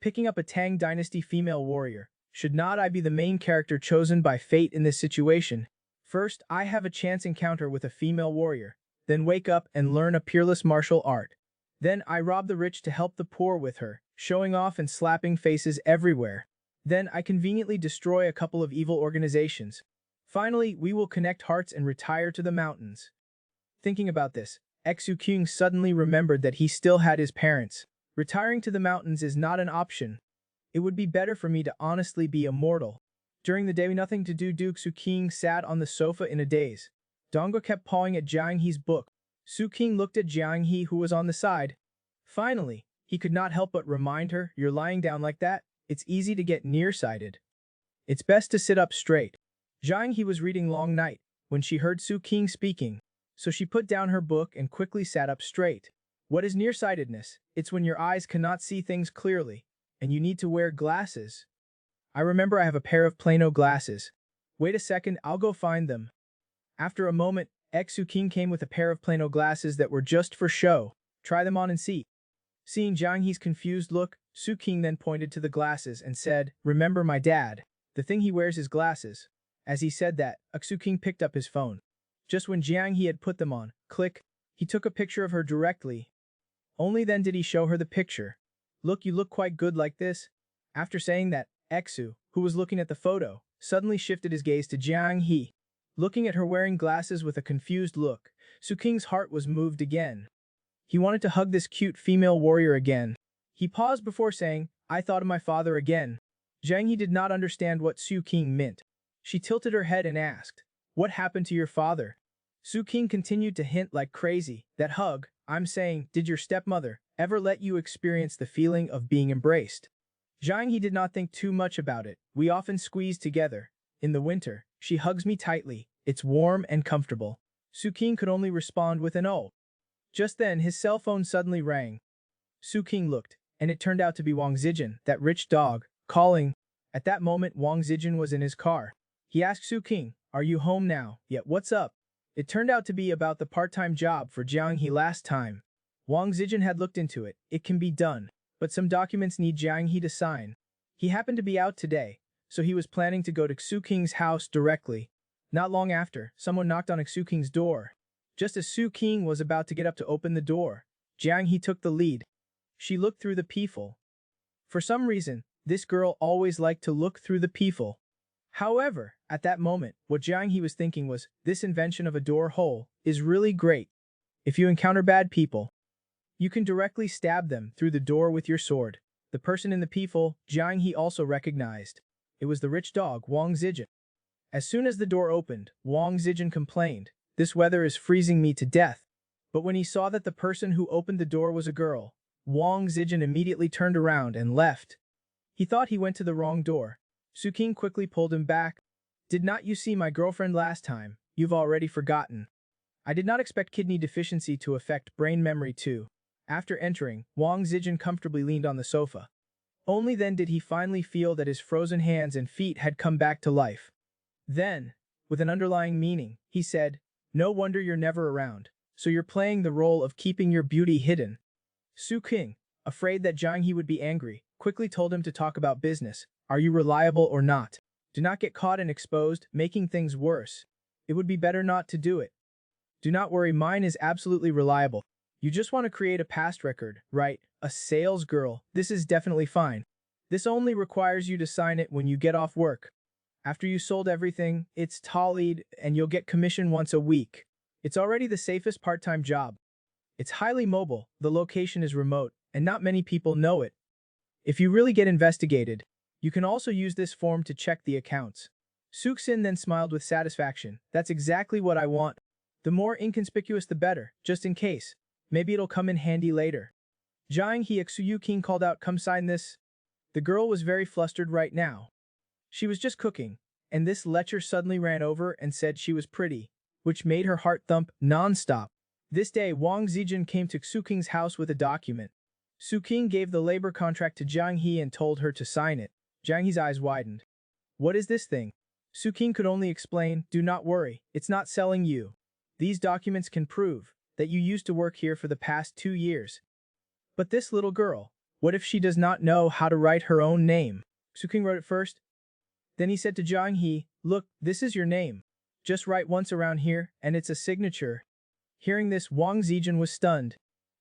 Picking up a Tang Dynasty female warrior. Should not I be the main character chosen by fate in this situation? First, I have a chance encounter with a female warrior, then wake up and learn a peerless martial art. Then I rob the rich to help the poor with her, showing off and slapping faces everywhere. Then I conveniently destroy a couple of evil organizations. Finally, we will connect hearts and retire to the mountains. Thinking about this, Xu King suddenly remembered that he still had his parents. Retiring to the mountains is not an option. It would be better for me to honestly be immortal. During the day with nothing to do, Duke Su King sat on the sofa in a daze. Donggo kept pawing at Jiang He's book. Su King looked at Jiang He, who was on the side. Finally, he could not help but remind her, "You're lying down like that? It's easy to get nearsighted. It's best to sit up straight." Jiang He was reading Long Night when she heard Su King speaking, so she put down her book and quickly sat up straight. What is nearsightedness? It's when your eyes cannot see things clearly, and you need to wear glasses. I remember I have a pair of Plano glasses. Wait a second, I'll go find them. After a moment, Xu King came with a pair of Plano glasses that were just for show. Try them on and see. Seeing Jiang He's confused look, Su King then pointed to the glasses and said, "Remember my dad. The thing he wears is glasses." As he said that, Xu King picked up his phone. Just when Jiang He had put them on, click, he took a picture of her directly. Only then did he show her the picture. "Look, you look quite good like this." After saying that, Xu, who was looking at the photo, suddenly shifted his gaze to Jiang He. Looking at her wearing glasses with a confused look, Su King's heart was moved again. He wanted to hug this cute female warrior again. He paused before saying, "I thought of my father again." Jiang He did not understand what Su King meant. She tilted her head and asked, "What happened to your father?" Su King continued to hint like crazy, "That hug, I'm saying, did your stepmother ever let you experience the feeling of being embraced?" Jiang He did not think too much about it. "We often squeeze together. In the winter, she hugs me tightly. It's warm and comfortable." Su King could only respond with an "oh." Just then, his cell phone suddenly rang. Su King looked, and it turned out to be Wang Zijin, that rich dog, calling. At that moment, Wang Zijin was in his car. He asked Su King, "Are you home now? Yet what's up?" It turned out to be about the part-time job for Jiang He last time. Wang Zijin had looked into it. It can be done, but some documents need Jiang He to sign. He happened to be out today, so he was planning to go to Su King's house directly. Not long after, someone knocked on Su King's door. Just as Su King was about to get up to open the door, Jiang He took the lead. She looked through the peephole. For some reason, this girl always liked to look through the peephole. However, at that moment, what Jiang He was thinking was, this invention of a door hole is really great. If you encounter bad people, you can directly stab them through the door with your sword. The person in the peephole, Jiang He also recognized. It was the rich dog, Wang Zijin. As soon as the door opened, Wang Zijin complained, "This weather is freezing me to death." But when he saw that the person who opened the door was a girl, Wang Zijin immediately turned around and left. He thought he went to the wrong door. Su King quickly pulled him back. "Did not you see my girlfriend last time? You've already forgotten." I did not expect kidney deficiency to affect brain memory too. After entering, Wang Zijin comfortably leaned on the sofa. Only then did he finally feel that his frozen hands and feet had come back to life. Then, with an underlying meaning, he said, "No wonder you're never around. So you're playing the role of keeping your beauty hidden." Su King, afraid that Jiang He would be angry, quickly told him to talk about business. "Are you reliable or not? Do not get caught and exposed, making things worse. It would be better not to do it." "Do not worry, mine is absolutely reliable. You just want to create a past record, right? A sales girl, this is definitely fine. This only requires you to sign it when you get off work. After you sold everything, it's tallied and you'll get commission once a week. It's already the safest part-time job. It's highly mobile, the location is remote, and not many people know it. If you really get investigated, you can also use this form to check the accounts." Suxin then smiled with satisfaction. "That's exactly what I want. The more inconspicuous the better, just in case. Maybe it'll come in handy later." Jiang He Xu King called out, "Come sign this." The girl was very flustered right now. She was just cooking, and this lecher suddenly ran over and said she was pretty, which made her heart thump non-stop. This day, Wang Zijin came to Su King's house with a document. Su King gave the labor contract to Jiang He and told her to sign it. Jiang He's eyes widened. "What is this thing?" Su King could only explain, do not worry, it's not selling you. These documents can prove that you used to work here for the past 2 years. But this little girl, what if she does not know how to write her own name? Su King wrote it first. Then he said to Jiang He, look, this is your name. Just write once around here, and it's a signature. Hearing this, Wang Zijin was stunned.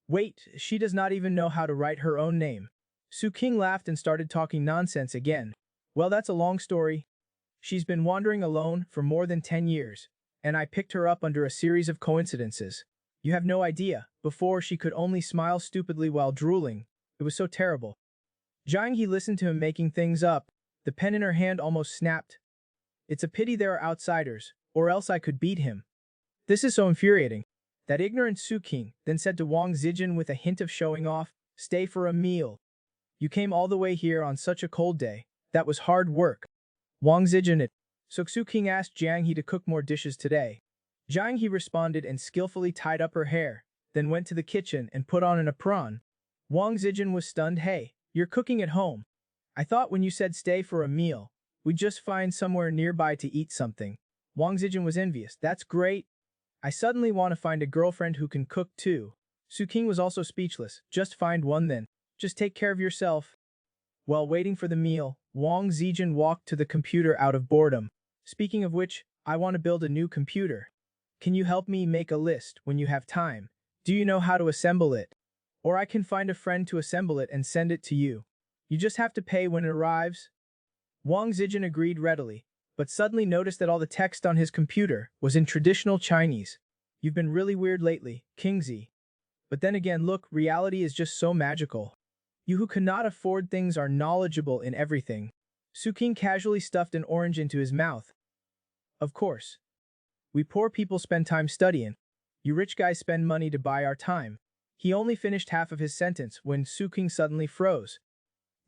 Wait, she does not even know how to write her own name. Su King laughed and started talking nonsense again. Well, that's a long story. She's been wandering alone for more than 10 years, and I picked her up under a series of coincidences. You have no idea, before she could only smile stupidly while drooling. It was so terrible. Jiang He listened to him making things up. The pen in her hand almost snapped. It's a pity there are outsiders, or else I could beat him. This is so infuriating. That ignorant Su King then said to Wang Zijin with a hint of showing off, stay for a meal. You came all the way here on such a cold day. That was hard work. Wang Zijin it. So Su King asked Jiang He to cook more dishes today. Jiang He responded and skillfully tied up her hair, then went to the kitchen and put on an apron. Wang Zijin was stunned. Hey, you're cooking at home. I thought when you said stay for a meal, we'd just find somewhere nearby to eat something. Wang Zijin was envious. That's great. I suddenly want to find a girlfriend who can cook too. Su King was also speechless. Just find one then. Just take care of yourself. While waiting for the meal, Wang Zijin walked to the computer out of boredom. Speaking of which, I want to build a new computer. Can you help me make a list when you have time? Do you know how to assemble it? Or I can find a friend to assemble it and send it to you. You just have to pay when it arrives. Wang Zijin agreed readily, but suddenly noticed that all the text on his computer was in traditional Chinese. You've been really weird lately, Kingzi. But then again, look, reality is just so magical. You who cannot afford things are knowledgeable in everything. Su King casually stuffed an orange into his mouth. Of course. We poor people spend time studying. You rich guys spend money to buy our time. He only finished half of his sentence when Su King suddenly froze.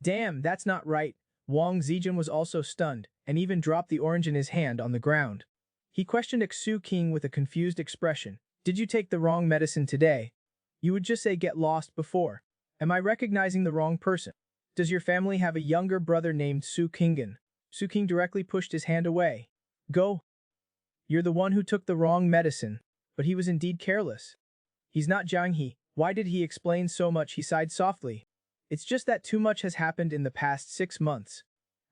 Damn, that's not right. Wang Zijin was also stunned, and even dropped the orange in his hand on the ground. He questioned Su King with a confused expression. Did you take the wrong medicine today? You would just say get lost before. Am I recognizing the wrong person? Does your family have a younger brother named Su Kingen? Su King directly pushed his hand away. Go. You're the one who took the wrong medicine. But he was indeed careless. He's not Jiang He. Why did he explain so much? He sighed softly. It's just that too much has happened in the past 6 months.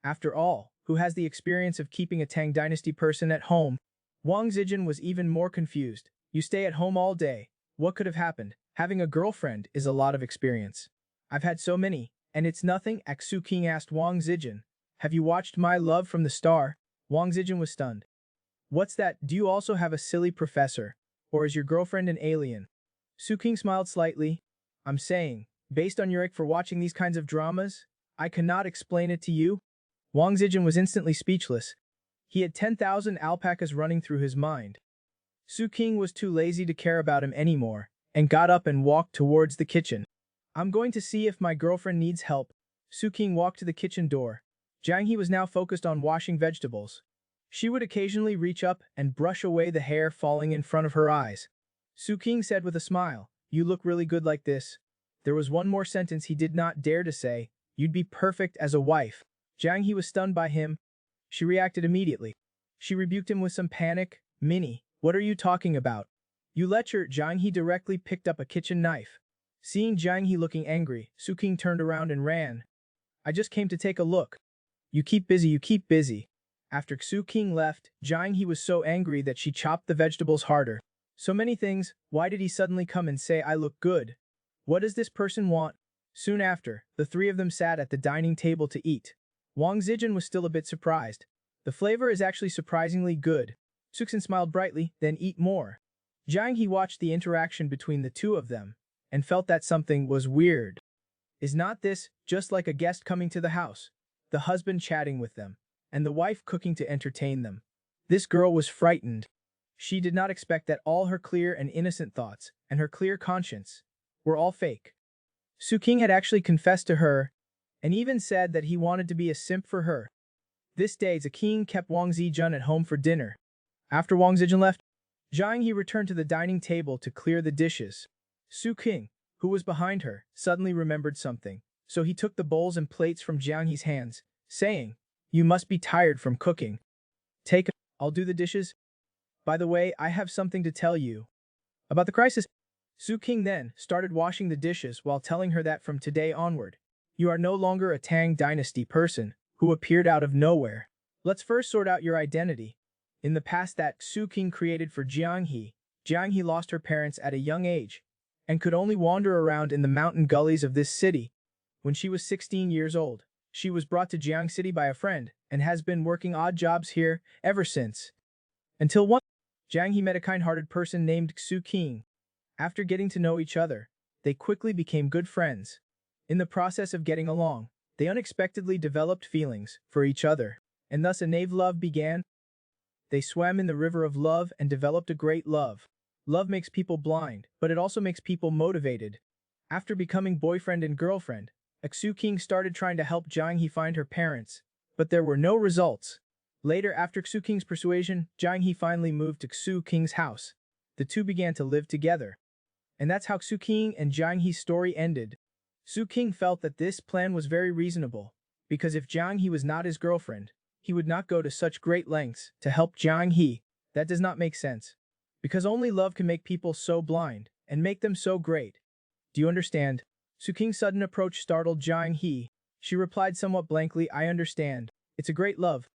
After all, who has the experience of keeping a Tang Dynasty person at home? Wang Zijin was even more confused. You stay at home all day. What could have happened? Having a girlfriend is a lot of experience. I've had so many, and it's nothing. Su King asked Wang Zijin. Have you watched My Love from the Star? Wang Zijin was stunned. What's that? Do you also have a silly professor? Or is your girlfriend an alien? Su King smiled slightly. I'm saying, based on your ick for watching these kinds of dramas, I cannot explain it to you. Wang Zijin was instantly speechless. He had 10,000 alpacas running through his mind. Su King was too lazy to care about him anymore, and got up and walked towards the kitchen. I'm going to see if my girlfriend needs help. Su King walked to the kitchen door. Jiang He was now focused on washing vegetables. She would occasionally reach up and brush away the hair falling in front of her eyes. Su King said with a smile, you look really good like this. There was one more sentence he did not dare to say, you'd be perfect as a wife. Jiang He was stunned by him. She reacted immediately. She rebuked him with some panic. Minnie, what are you talking about? You let your Jiang He directly picked up a kitchen knife. Seeing Jiang He looking angry, Su King turned around and ran. I just came to take a look. You keep busy, you keep busy. After Su King left, Jiang He was so angry that she chopped the vegetables harder. So many things, why did he suddenly come and say I look good? What does this person want? Soon after, the three of them sat at the dining table to eat. Wang Zijin was still a bit surprised. The flavor is actually surprisingly good. Su King smiled brightly, then eat more. Jiang He watched the interaction between the two of them, and felt that something was weird. Is not this just like a guest coming to the house? The husband chatting with them, and the wife cooking to entertain them. This girl was frightened. She did not expect that all her clear and innocent thoughts, and her clear conscience, were all fake. Su King had actually confessed to her, and even said that he wanted to be a simp for her. This day, the king kept Wang Zijin at home for dinner. After Wang Zijin left, Jiang He returned to the dining table to clear the dishes. Su King, who was behind her, suddenly remembered something, so he took the bowls and plates from Jiang He's hands, saying, you must be tired from cooking. Take, I'll do the dishes. By the way, I have something to tell you. About the crisis. Su King then started washing the dishes while telling her that from today onward, you are no longer a Tang Dynasty person who appeared out of nowhere. Let's first sort out your identity. In the past that Su King created for Jianghe, Jianghe lost her parents at a young age and could only wander around in the mountain gullies of this city. When she was 16 years old, she was brought to Jiang City by a friend and has been working odd jobs here ever since. Until one Jiang He met a kind-hearted person named Su King. After getting to know each other, they quickly became good friends. In the process of getting along, they unexpectedly developed feelings for each other, and thus a naive love began. They swam in the river of love and developed a great love. Love makes people blind, but it also makes people motivated. After becoming boyfriend and girlfriend, Su King started trying to help Jiang He find her parents, but there were no results. Later, after Su King's persuasion, Jiang He finally moved to Su King's house. The two began to live together. And that's how Su King and Jiang He's story ended. Su King felt that this plan was very reasonable, because if Jiang He was not his girlfriend, he would not go to such great lengths to help Jiang He. That does not make sense. Because only love can make people so blind and make them so great. Do you understand? Su King's sudden approach startled Jiang He. She replied somewhat blankly, I understand. It's a great love.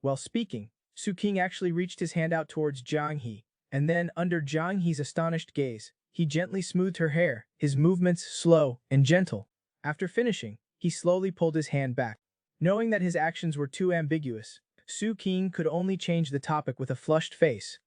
While speaking, Su King actually reached his hand out towards Jiang He, and then, under Jiang He's astonished gaze, he gently smoothed her hair, his movements slow and gentle. After finishing, he slowly pulled his hand back. Knowing that his actions were too ambiguous, Su King could only change the topic with a flushed face.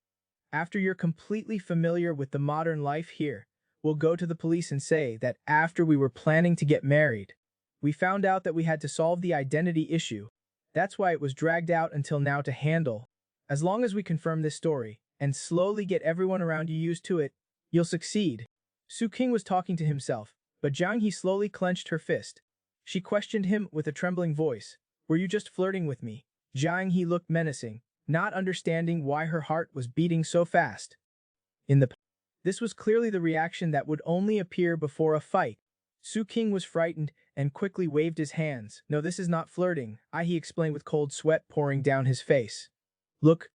After you're completely familiar with the modern life here, we'll go to the police and say that after we were planning to get married, we found out that we had to solve the identity issue. That's why it was dragged out until now to handle. As long as we confirm this story and slowly get everyone around you used to it, you'll succeed. Su King was talking to himself, but Jiang He slowly clenched her fist. She questioned him with a trembling voice. Were you just flirting with me? Jiang He looked menacing, not understanding why her heart was beating so fast. This was clearly the reaction that would only appear before a fight. Su King was frightened and quickly waved his hands. No, this is not flirting, he explained with cold sweat pouring down his face. Look,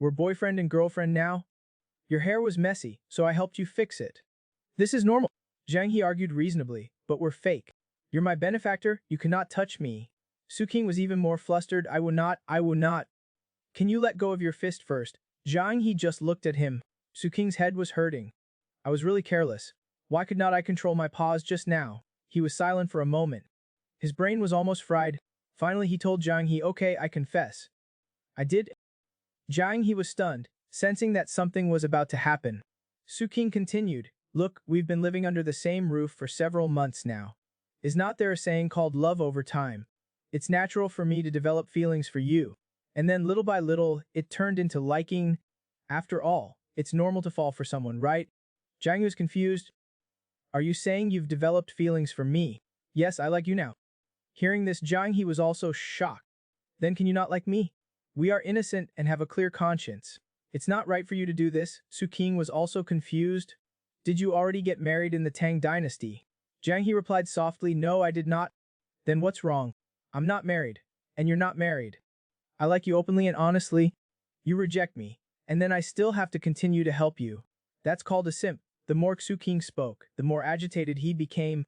we're boyfriend and girlfriend now. Your hair was messy, so I helped you fix it. This is normal. Jiang He argued reasonably, but we're fake. You're my benefactor, you cannot touch me. Su King was even more flustered. I will not. Can you let go of your fist first? Jiang He just looked at him. Su King's head was hurting. I was really careless. Why could not I control my paws just now? He was silent for a moment. His brain was almost fried. Finally he told Jiang He, okay, I confess. I did. Jiang He was stunned, sensing that something was about to happen. Su King continued, look, we've been living under the same roof for several months now. Is not there a saying called love over time? It's natural for me to develop feelings for you. And then little by little, it turned into liking. After all, it's normal to fall for someone, right? Jiang He was confused. Are you saying you've developed feelings for me? Yes, I like you now. Hearing this, Jiang He was also shocked. Then can you not like me? We are innocent and have a clear conscience. It's not right for you to do this. Su King was also confused. Did you already get married in the Tang Dynasty? Jiang He replied softly, no, I did not. Then what's wrong? I'm not married. And you're not married. I like you openly and honestly. You reject me. And then I still have to continue to help you. That's called a simp. The more Su King spoke, the more agitated he became.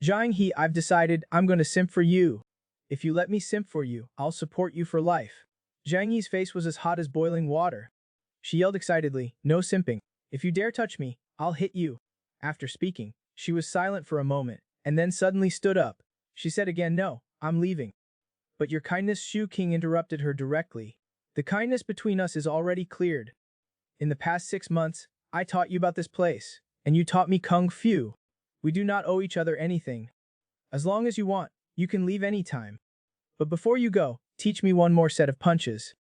Jiang He, I've decided I'm going to simp for you. If you let me simp for you, I'll support you for life. Jiang He's face was as hot as boiling water. She yelled excitedly, no simping. If you dare touch me, I'll hit you. After speaking, she was silent for a moment, and then suddenly stood up. She said again, no, I'm leaving. But your kindness, Su King interrupted her directly. The kindness between us is already cleared. In the past 6 months, I taught you about this place, and you taught me Kung Fu. We do not owe each other anything. As long as you want, you can leave anytime. But before you go, teach me one more set of punches.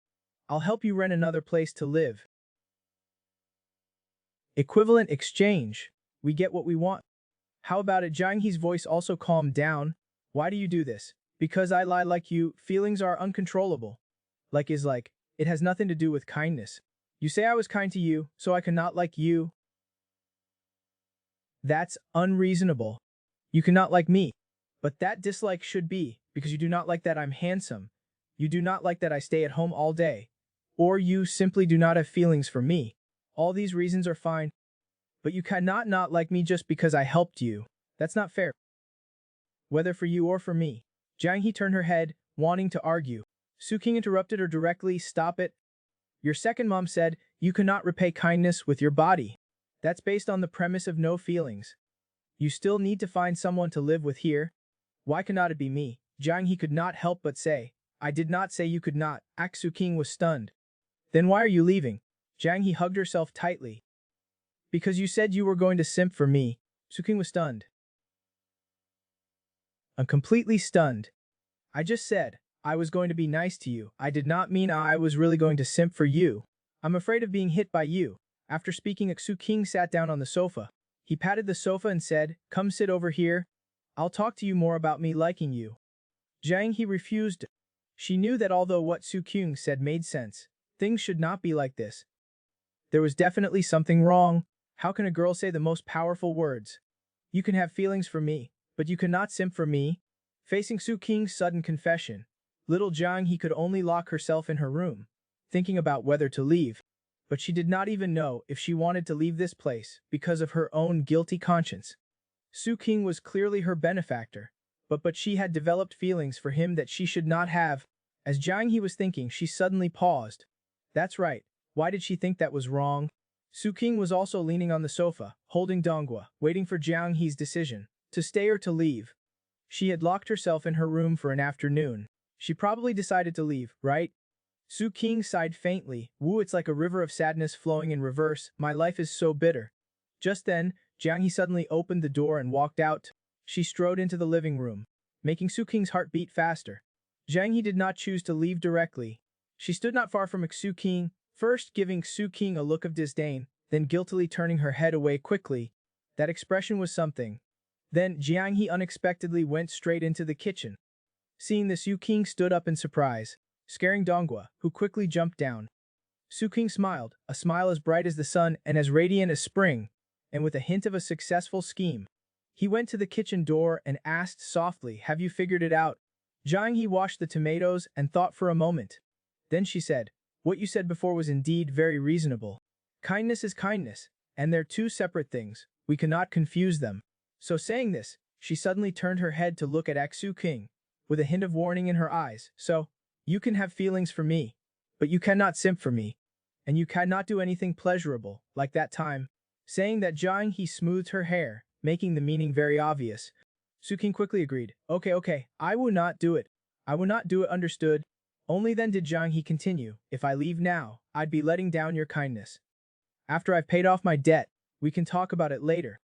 I'll help you rent another place to live. Equivalent exchange. We get what we want. How about it? Jiang He's voice also calmed down. Why do you do this? Because I lie like you. Feelings are uncontrollable. Like is like. It has nothing to do with kindness. You say I was kind to you, so I cannot like you. That's unreasonable. You cannot like me. But that dislike should be, because you do not like that I'm handsome. You do not like that I stay at home all day. or you simply do not have feelings for me. All these reasons are fine, but you cannot not like me just because I helped you. That's not fair. Whether for you or for me. Jiang He turned her head, wanting to argue. Su King interrupted her directly, stop it. Your second mom said, you cannot repay kindness with your body. That's based on the premise of no feelings. You still need to find someone to live with here. Why cannot it be me? Jiang He could not help but say. I did not say you could not. Su King was stunned. Then why are you leaving? Jiang He hugged herself tightly. Because you said you were going to simp for me. Su King was stunned. I'm completely stunned. I just said, I was going to be nice to you. I did not mean I was really going to simp for you. I'm afraid of being hit by you. After speaking, Su King sat down on the sofa. He patted the sofa and said, come sit over here. I'll talk to you more about me liking you. Jiang He refused. She knew that although what Su King said made sense, things should not be like this. There was definitely something wrong. How can a girl say the most powerful words? You can have feelings for me, but you cannot simp for me? Facing Su King's sudden confession, little Jiang He could only lock herself in her room, thinking about whether to leave. But she did not even know if she wanted to leave this place because of her own guilty conscience. Su King was clearly her benefactor, but she had developed feelings for him that she should not have. As Jiang He was thinking, she suddenly paused. That's right. Why did she think that was wrong? Su King was also leaning on the sofa, holding Donghua, waiting for Jiang He's decision, to stay or to leave. She had locked herself in her room for an afternoon. She probably decided to leave, right? Su King sighed faintly. Woo, it's like a river of sadness flowing in reverse. My life is so bitter. Just then, Jiang He suddenly opened the door and walked out. She strode into the living room, making Su King's heart beat faster. Jiang He did not choose to leave directly. She stood not far from Su King, first giving Su King a look of disdain, then guiltily turning her head away quickly. That expression was something. Then Jiang He unexpectedly went straight into the kitchen. Seeing this, Su King stood up in surprise, scaring Donghua, who quickly jumped down. Su King smiled, a smile as bright as the sun and as radiant as spring, and with a hint of a successful scheme. He went to the kitchen door and asked softly, have you figured it out? Jiang He washed the tomatoes and thought for a moment. Then she said, what you said before was indeed very reasonable. Kindness is kindness, and they're two separate things. We cannot confuse them. So saying this, she suddenly turned her head to look at Su King, with a hint of warning in her eyes. So, you can have feelings for me, but you cannot simp for me. And you cannot do anything pleasurable, like that time. Saying that, Jiang He smoothed her hair, making the meaning very obvious. Su King quickly agreed. Okay, I will not do it. I will not do it, understood? Only then did Jiang He continue, if I leave now, I'd be letting down your kindness. After I've paid off my debt, we can talk about it later.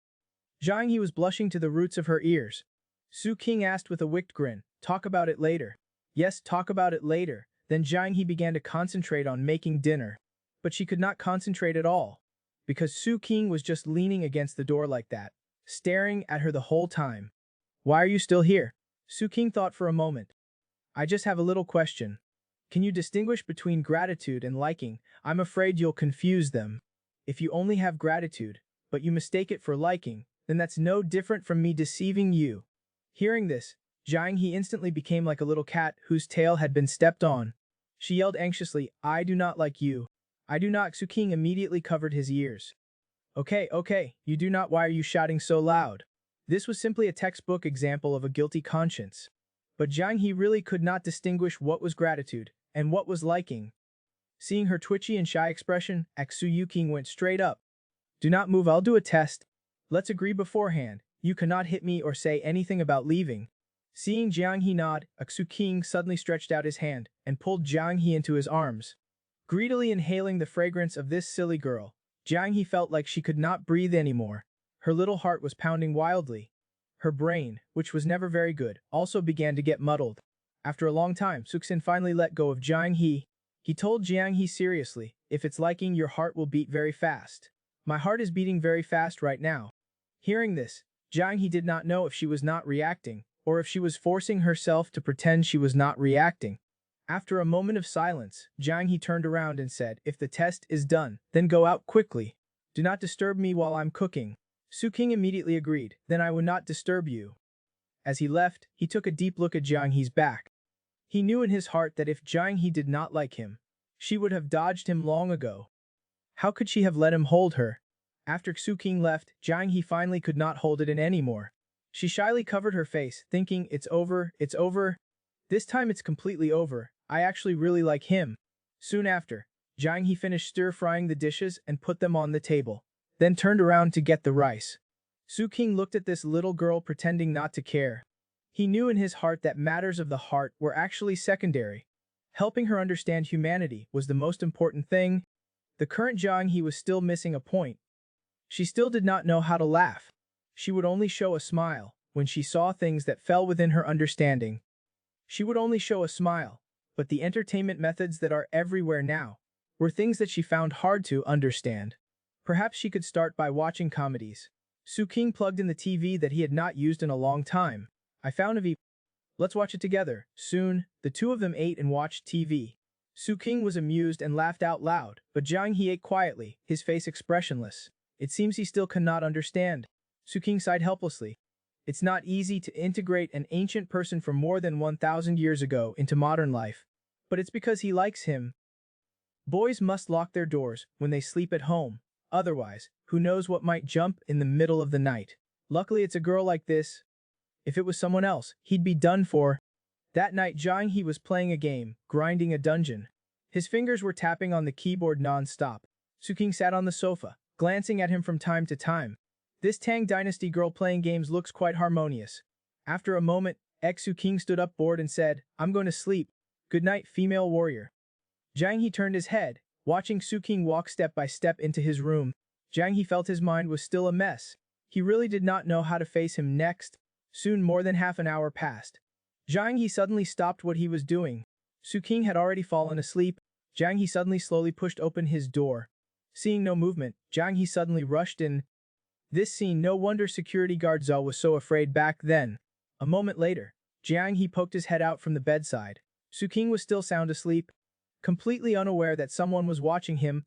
Jiang He was blushing to the roots of her ears. Su King asked with a wicked grin, talk about it later. Yes, talk about it later. Then Jiang He began to concentrate on making dinner. But she could not concentrate at all, because Su King was just leaning against the door like that, staring at her the whole time. Why are you still here? Su King thought for a moment. I just have a little question. Can you distinguish between gratitude and liking? I'm afraid you'll confuse them. If you only have gratitude, but you mistake it for liking, then that's no different from me deceiving you. Hearing this, Jiang He instantly became like a little cat whose tail had been stepped on. She yelled anxiously, I do not like you. I do not. Su King immediately covered his ears. Okay, you do not. Why are you shouting so loud? This was simply a textbook example of a guilty conscience. But Jiang He really could not distinguish what was gratitude and what was liking. Seeing her twitchy and shy expression, Su King went straight up. Do not move, I'll do a test. Let's agree beforehand. You cannot hit me or say anything about leaving. Seeing Jiang He nod, Su King suddenly stretched out his hand and pulled Jiang He into his arms. Greedily inhaling the fragrance of this silly girl, Jiang He felt like she could not breathe anymore. Her little heart was pounding wildly. Her brain, which was never very good, also began to get muddled. After a long time, Suxin finally let go of Jiang He. He told Jiang He seriously, if it's liking, your heart will beat very fast. My heart is beating very fast right now. Hearing this, Jiang He did not know if she was not reacting, or if she was forcing herself to pretend she was not reacting. After a moment of silence, Jiang He turned around and said, if the test is done, then go out quickly. Do not disturb me while I'm cooking. Su King immediately agreed, then I will not disturb you. As he left, he took a deep look at Jiang He's back. He knew in his heart that if Jiang He did not like him, She would have dodged him long ago. How could she have let him hold her? After Xu King left, Jiang He finally could not hold it in anymore. She shyly covered her face, thinking, it's over, it's over. This time it's completely over. I actually really like him. Soon after, Jiang He finished stir-frying the dishes and put them on the table, then turned around to get the rice. Xu King looked at this little girl pretending not to care. He knew in his heart that matters of the heart were actually secondary. Helping her understand humanity was the most important thing. The current Jiang He was still missing a point. She still did not know how to laugh. She would only show a smile when she saw things that fell within her understanding. She would only show a smile, but the entertainment methods that are everywhere now were things that she found hard to understand. Perhaps she could start by watching comedies. Xu King plugged in the TV that he had not used in a long time. I found a V. Let's watch it together. Soon, the two of them ate and watched TV. Xu King was amused and laughed out loud, but Jiang He ate quietly, his face expressionless. It seems he still cannot understand. Xu King sighed helplessly. It's not easy to integrate an ancient person from more than 1,000 years ago into modern life, but it's because he likes him. Boys must lock their doors when they sleep at home. Otherwise, who knows what might jump in the middle of the night. Luckily it's a girl like this. If it was someone else, he'd be done for. That night Jiang He was playing a game, grinding a dungeon. His fingers were tapping on the keyboard non-stop. Xu King sat on the sofa, glancing at him from time to time. This Tang Dynasty girl playing games looks quite harmonious. After a moment, Xu King stood up bored and said, I'm going to sleep. Good night, female warrior. Jiang He turned his head, watching Xu King walk step by step into his room. Jiang He felt his mind was still a mess. He really did not know how to face him next. Soon more than half an hour passed. Jiang He suddenly stopped what he was doing. Xu King had already fallen asleep. Jiang He suddenly slowly pushed open his door. Seeing no movement, Jiang He suddenly rushed in. This scene, no wonder security guard Zhao was so afraid back then. A moment later, Jiang He poked his head out from the bedside. Xu King was still sound asleep, completely unaware that someone was watching him.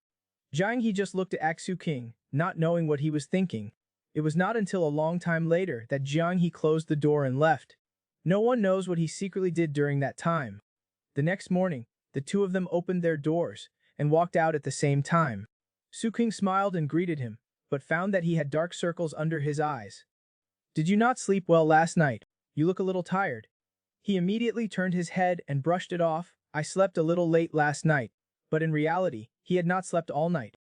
Jiang He just looked at Xu King, not knowing what he was thinking. It was not until a long time later that Jiang He closed the door and left. No one knows what he secretly did during that time. The next morning, the two of them opened their doors and walked out at the same time. Xu King smiled and greeted him, but found that he had dark circles under his eyes. Did you not sleep well last night? You look a little tired. He immediately turned his head and brushed it off. I slept a little late last night, but in reality, he had not slept all night.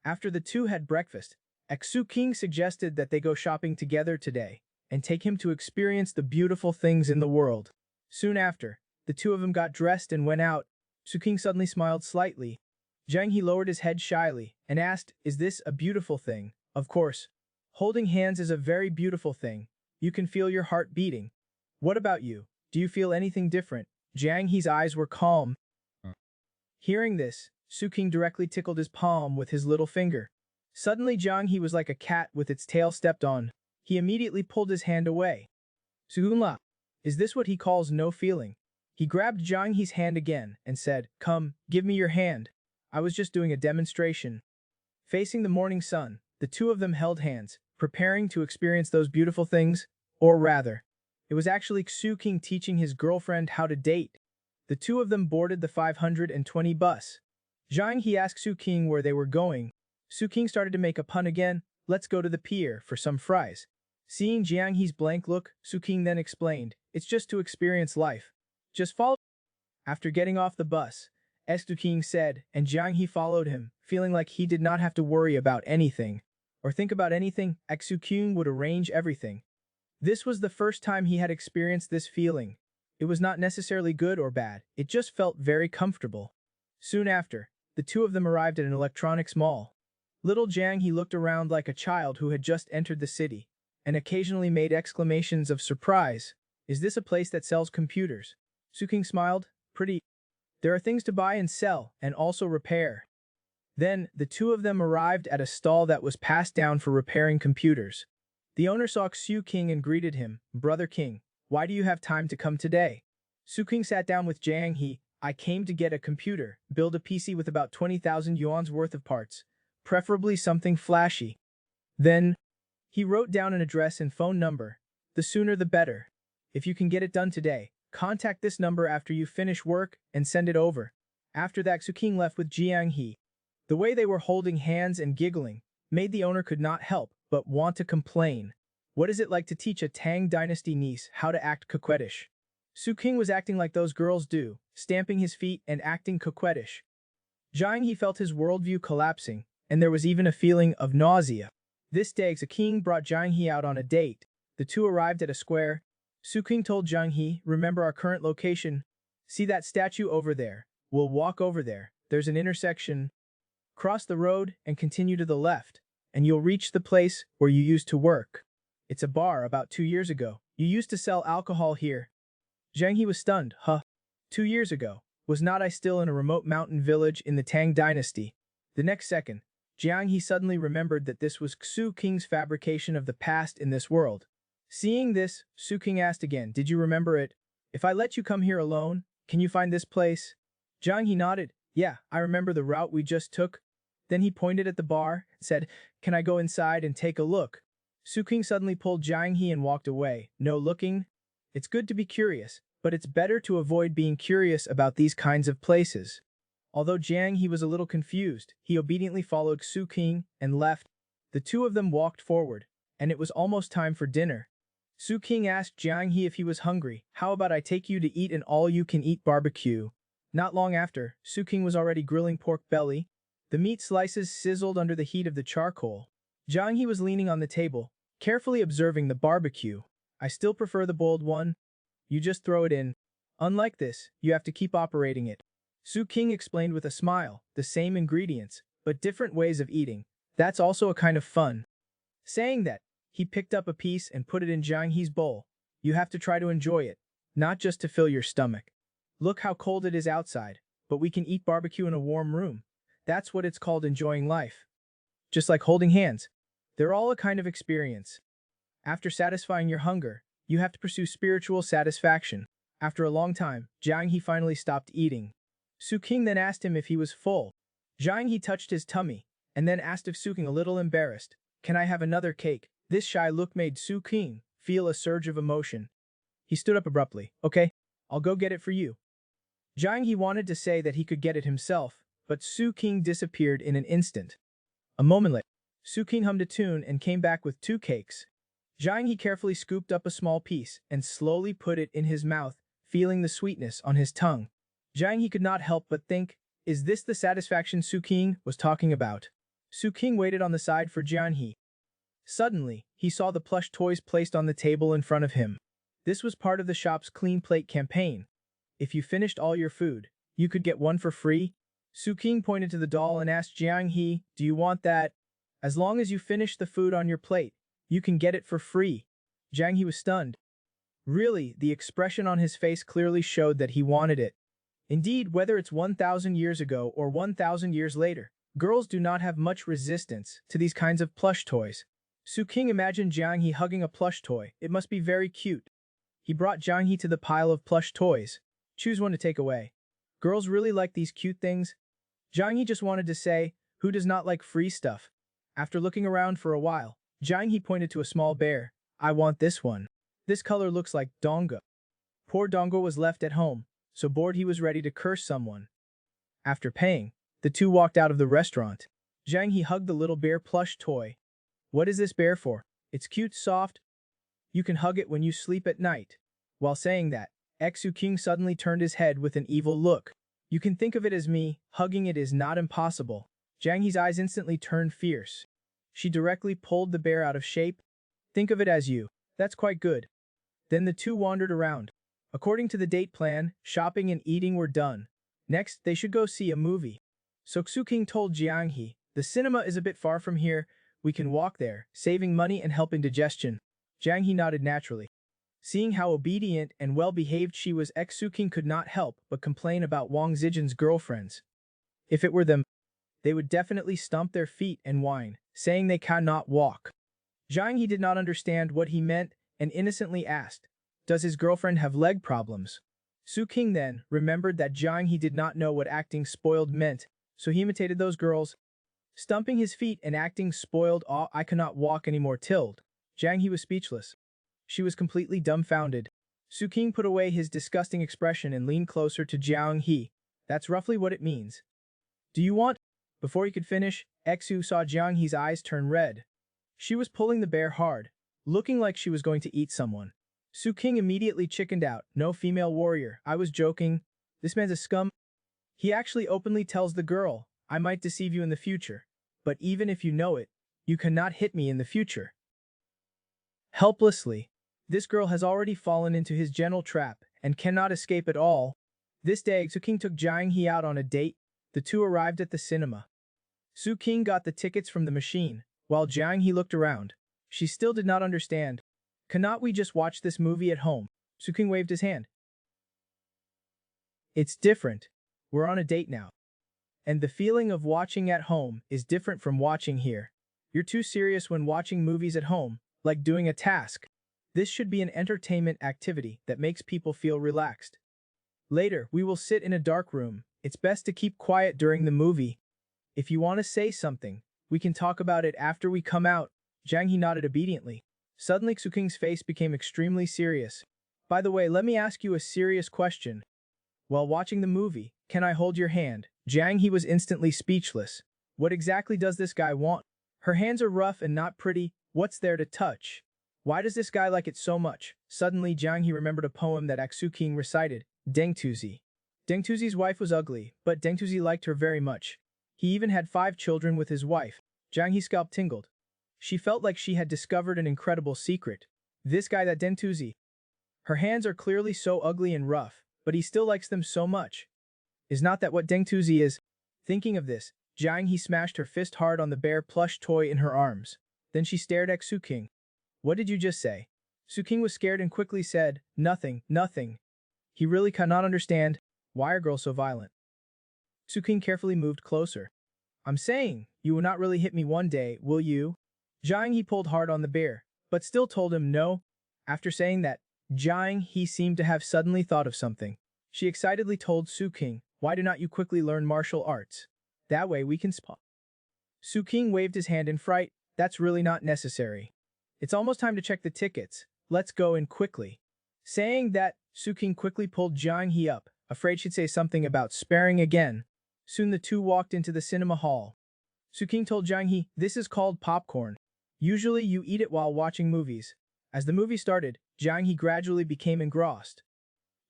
After the two had breakfast, Xu King suggested that they go shopping together today and take him to experience the beautiful things in the world. Soon after, the two of them got dressed and went out. Xu King suddenly smiled slightly. Jiang He lowered his head shyly and asked, is this a beautiful thing? Of course. Holding hands is a very beautiful thing. You can feel your heart beating. What about you? Do you feel anything different? Jiang He's eyes were calm. Hearing this, Xu King directly tickled his palm with his little finger. Suddenly Jiang He was like a cat with its tail stepped on. He immediately pulled his hand away. Sugunla. Is this what he calls no feeling? He grabbed Jiang He's hand again and said, come, give me your hand. I was just doing a demonstration. Facing the morning sun, the two of them held hands, preparing to experience those beautiful things, or rather, it was actually Xu King teaching his girlfriend how to date. The two of them boarded the 520 bus. Jiang He asked Xu King where they were going. Xu King started to make a pun again, let's go to the pier for some fries. Seeing Jiang He's blank look, Xu King then explained, it's just to experience life. Just follow. After getting off the bus, Xu King said, and Jiang He followed him, feeling like he did not have to worry about anything, or think about anything. Xu King would arrange everything. This was the first time he had experienced this feeling. It was not necessarily good or bad, it just felt very comfortable. Soon after, the two of them arrived at an electronics mall. Little Jiang He looked around like a child who had just entered the city, and occasionally made exclamations of surprise. Is this a place that sells computers? Xu King smiled, pretty. There are things to buy and sell, and also repair. Then, the two of them arrived at a stall that was passed down for repairing computers. The owner saw Xu King and greeted him, Brother King, why do you have time to come today? Xu King sat down with Jiang He. I came to get a computer, build a PC with about 20,000 yuan's worth of parts, preferably something flashy. Then, he wrote down an address and phone number. The sooner the better. If you can get it done today, contact this number after you finish work and send it over. After that, Su King left with Jiang He. The way they were holding hands and giggling made the owner could not help but want to complain. What is it like to teach a Tang Dynasty niece how to act coquettish? Su King was acting like those girls do, stamping his feet and acting coquettish. Jiang He felt his worldview collapsing, and there was even a feeling of nausea. This day, Su King brought Jiang He out on a date. The two arrived at a square. Su King told Jiang He, remember our current location? See that statue over there? We'll walk over there. There's an intersection. Cross the road and continue to the left, and you'll reach the place where you used to work. It's a bar about 2 years ago. You used to sell alcohol here. Jiang He was stunned. Huh? 2 years ago? Was not I still in a remote mountain village in the Tang Dynasty? The next second, Jiang He suddenly remembered that this was Su King's fabrication of the past in this world. Seeing this, Su King asked again, did you remember it? If I let you come here alone, can you find this place? Jiang He nodded. Yeah, I remember the route we just took. Then he pointed at the bar and said, can I go inside and take a look? Su King suddenly pulled Jiang He and walked away. No looking? It's good to be curious, but it's better to avoid being curious about these kinds of places. Although Jiang He was a little confused, he obediently followed Su King and left. The two of them walked forward, and it was almost time for dinner. Su King asked Jiang He if he was hungry. How about I take you to eat an all-you-can-eat barbecue? Not long after, Su King was already grilling pork belly. The meat slices sizzled under the heat of the charcoal. Jiang He was leaning on the table, carefully observing the barbecue. I still prefer the boiled one. You just throw it in. Unlike this, you have to keep operating it. Su King explained with a smile, the same ingredients, but different ways of eating. That's also a kind of fun. Saying that, he picked up a piece and put it in Jiang He's bowl. You have to try to enjoy it, not just to fill your stomach. Look how cold it is outside, but we can eat barbecue in a warm room. That's what it's called enjoying life. Just like holding hands. They're all a kind of experience. After satisfying your hunger, you have to pursue spiritual satisfaction. After a long time, Jiang He finally stopped eating. Su King then asked him if he was full. Jiang He touched his tummy, and then asked if Su King a little embarrassed. Can I have another cake? This shy look made Su King feel a surge of emotion. He stood up abruptly. Okay, I'll go get it for you. Jiang He wanted to say that he could get it himself, but Su King disappeared in an instant. A moment later, Su King hummed a tune and came back with 2 cakes. Jiang He carefully scooped up a small piece and slowly put it in his mouth, feeling the sweetness on his tongue. Jiang He could not help but think, is this the satisfaction Su King was talking about? Su King waited on the side for Jiang He. Suddenly, he saw the plush toys placed on the table in front of him. This was part of the shop's clean plate campaign. If you finished all your food, you could get one for free. Su King pointed to the doll and asked Jiang He, do you want that? As long as you finish the food on your plate, you can get it for free. Jiang He was stunned. Really, the expression on his face clearly showed that he wanted it. Indeed, whether it's 1,000 years ago or 1,000 years later, girls do not have much resistance to these kinds of plush toys. Su King imagined Jiang He hugging a plush toy. It must be very cute. He brought Jiang He to the pile of plush toys. Choose one to take away. Girls really like these cute things. Jiang He just wanted to say, who does not like free stuff? After looking around for a while, Jiang He pointed to a small bear. I want this one. This color looks like Dongo. Poor Dongo was left at home, so bored he was ready to curse someone. After paying, the two walked out of the restaurant. Jiang He hugged the little bear plush toy. What is this bear for? It's cute, soft. You can hug it when you sleep at night. While saying that, Su King suddenly turned his head with an evil look. You can think of it as me, hugging it is not impossible. Jiang He's eyes instantly turned fierce. She directly pulled the bear out of shape. Think of it as you. That's quite good. Then the two wandered around. According to the date plan, shopping and eating were done. Next, they should go see a movie. So Su King told Jiang He, the cinema is a bit far from here. We can walk there, saving money and helping digestion. Jiang He nodded naturally. Seeing how obedient and well-behaved she was, Su King could not help but complain about Wang Zijin's girlfriends. If it were them, they would definitely stomp their feet and whine, saying they cannot walk. Jiang He did not understand what he meant and innocently asked, does his girlfriend have leg problems? Su King then remembered that Jiang He did not know what acting spoiled meant, so he imitated those girls, stumping his feet and acting spoiled. I cannot walk anymore tilled. Jiang He was speechless. She was completely dumbfounded. Su King put away his disgusting expression and leaned closer to Jiang He. That's roughly what it means. Do you want? Before he could finish, Exu saw Jiang He's eyes turn red. She was pulling the bear hard, looking like she was going to eat someone. Su King immediately chickened out. No, female warrior, I was joking. This man's a scum. He actually openly tells the girl, I might deceive you in the future, but even if you know it, you cannot hit me in the future. Helplessly, this girl has already fallen into his gentle trap and cannot escape at all. This day, Su King took Jiang He out on a date. The two arrived at the cinema. Su King got the tickets from the machine, while Jiang He looked around. She still did not understand. Cannot we just watch this movie at home? Su King waved his hand. It's different. We're on a date now. And the feeling of watching at home is different from watching here. You're too serious when watching movies at home, like doing a task. This should be an entertainment activity that makes people feel relaxed. Later, we will sit in a dark room. It's best to keep quiet during the movie. If you want to say something, we can talk about it after we come out. Jiang He nodded obediently. Suddenly, Su King's face became extremely serious. By the way, let me ask you a serious question. While watching the movie, can I hold your hand? Jiang He was instantly speechless. What exactly does this guy want? Her hands are rough and not pretty. What's there to touch? Why does this guy like it so much? Suddenly, Jiang He remembered a poem that Su King recited, Deng Tuzi. Deng Tuzi's wife was ugly, but Deng Tuzi liked her very much. He even had 5 children with his wife. Jiang He's scalp tingled. She felt like she had discovered an incredible secret. This guy, that Deng Tuzi. Her hands are clearly so ugly and rough, but he still likes them so much. Is not that what Deng Tuzi is? Thinking of this, Jiang He smashed her fist hard on the bear plush toy in her arms. Then she stared at Su King. What did you just say? Su King was scared and quickly said, nothing, nothing. He really cannot understand. Why are girls so violent? Su King carefully moved closer. I'm saying, you will not really hit me one day, will you? Jiang He pulled hard on the bear, but still told him no. After saying that, Jiang He seemed to have suddenly thought of something. She excitedly told Su King, why do not you quickly learn martial arts? That way we can spar. Su King waved his hand in fright. That's really not necessary. It's almost time to check the tickets. Let's go in quickly. Saying that, Su King quickly pulled Jiang He up, afraid she'd say something about sparring again. Soon the two walked into the cinema hall. Su King told Jiang He, this is called popcorn. Usually you eat it while watching movies. As the movie started, Jiang He gradually became engrossed.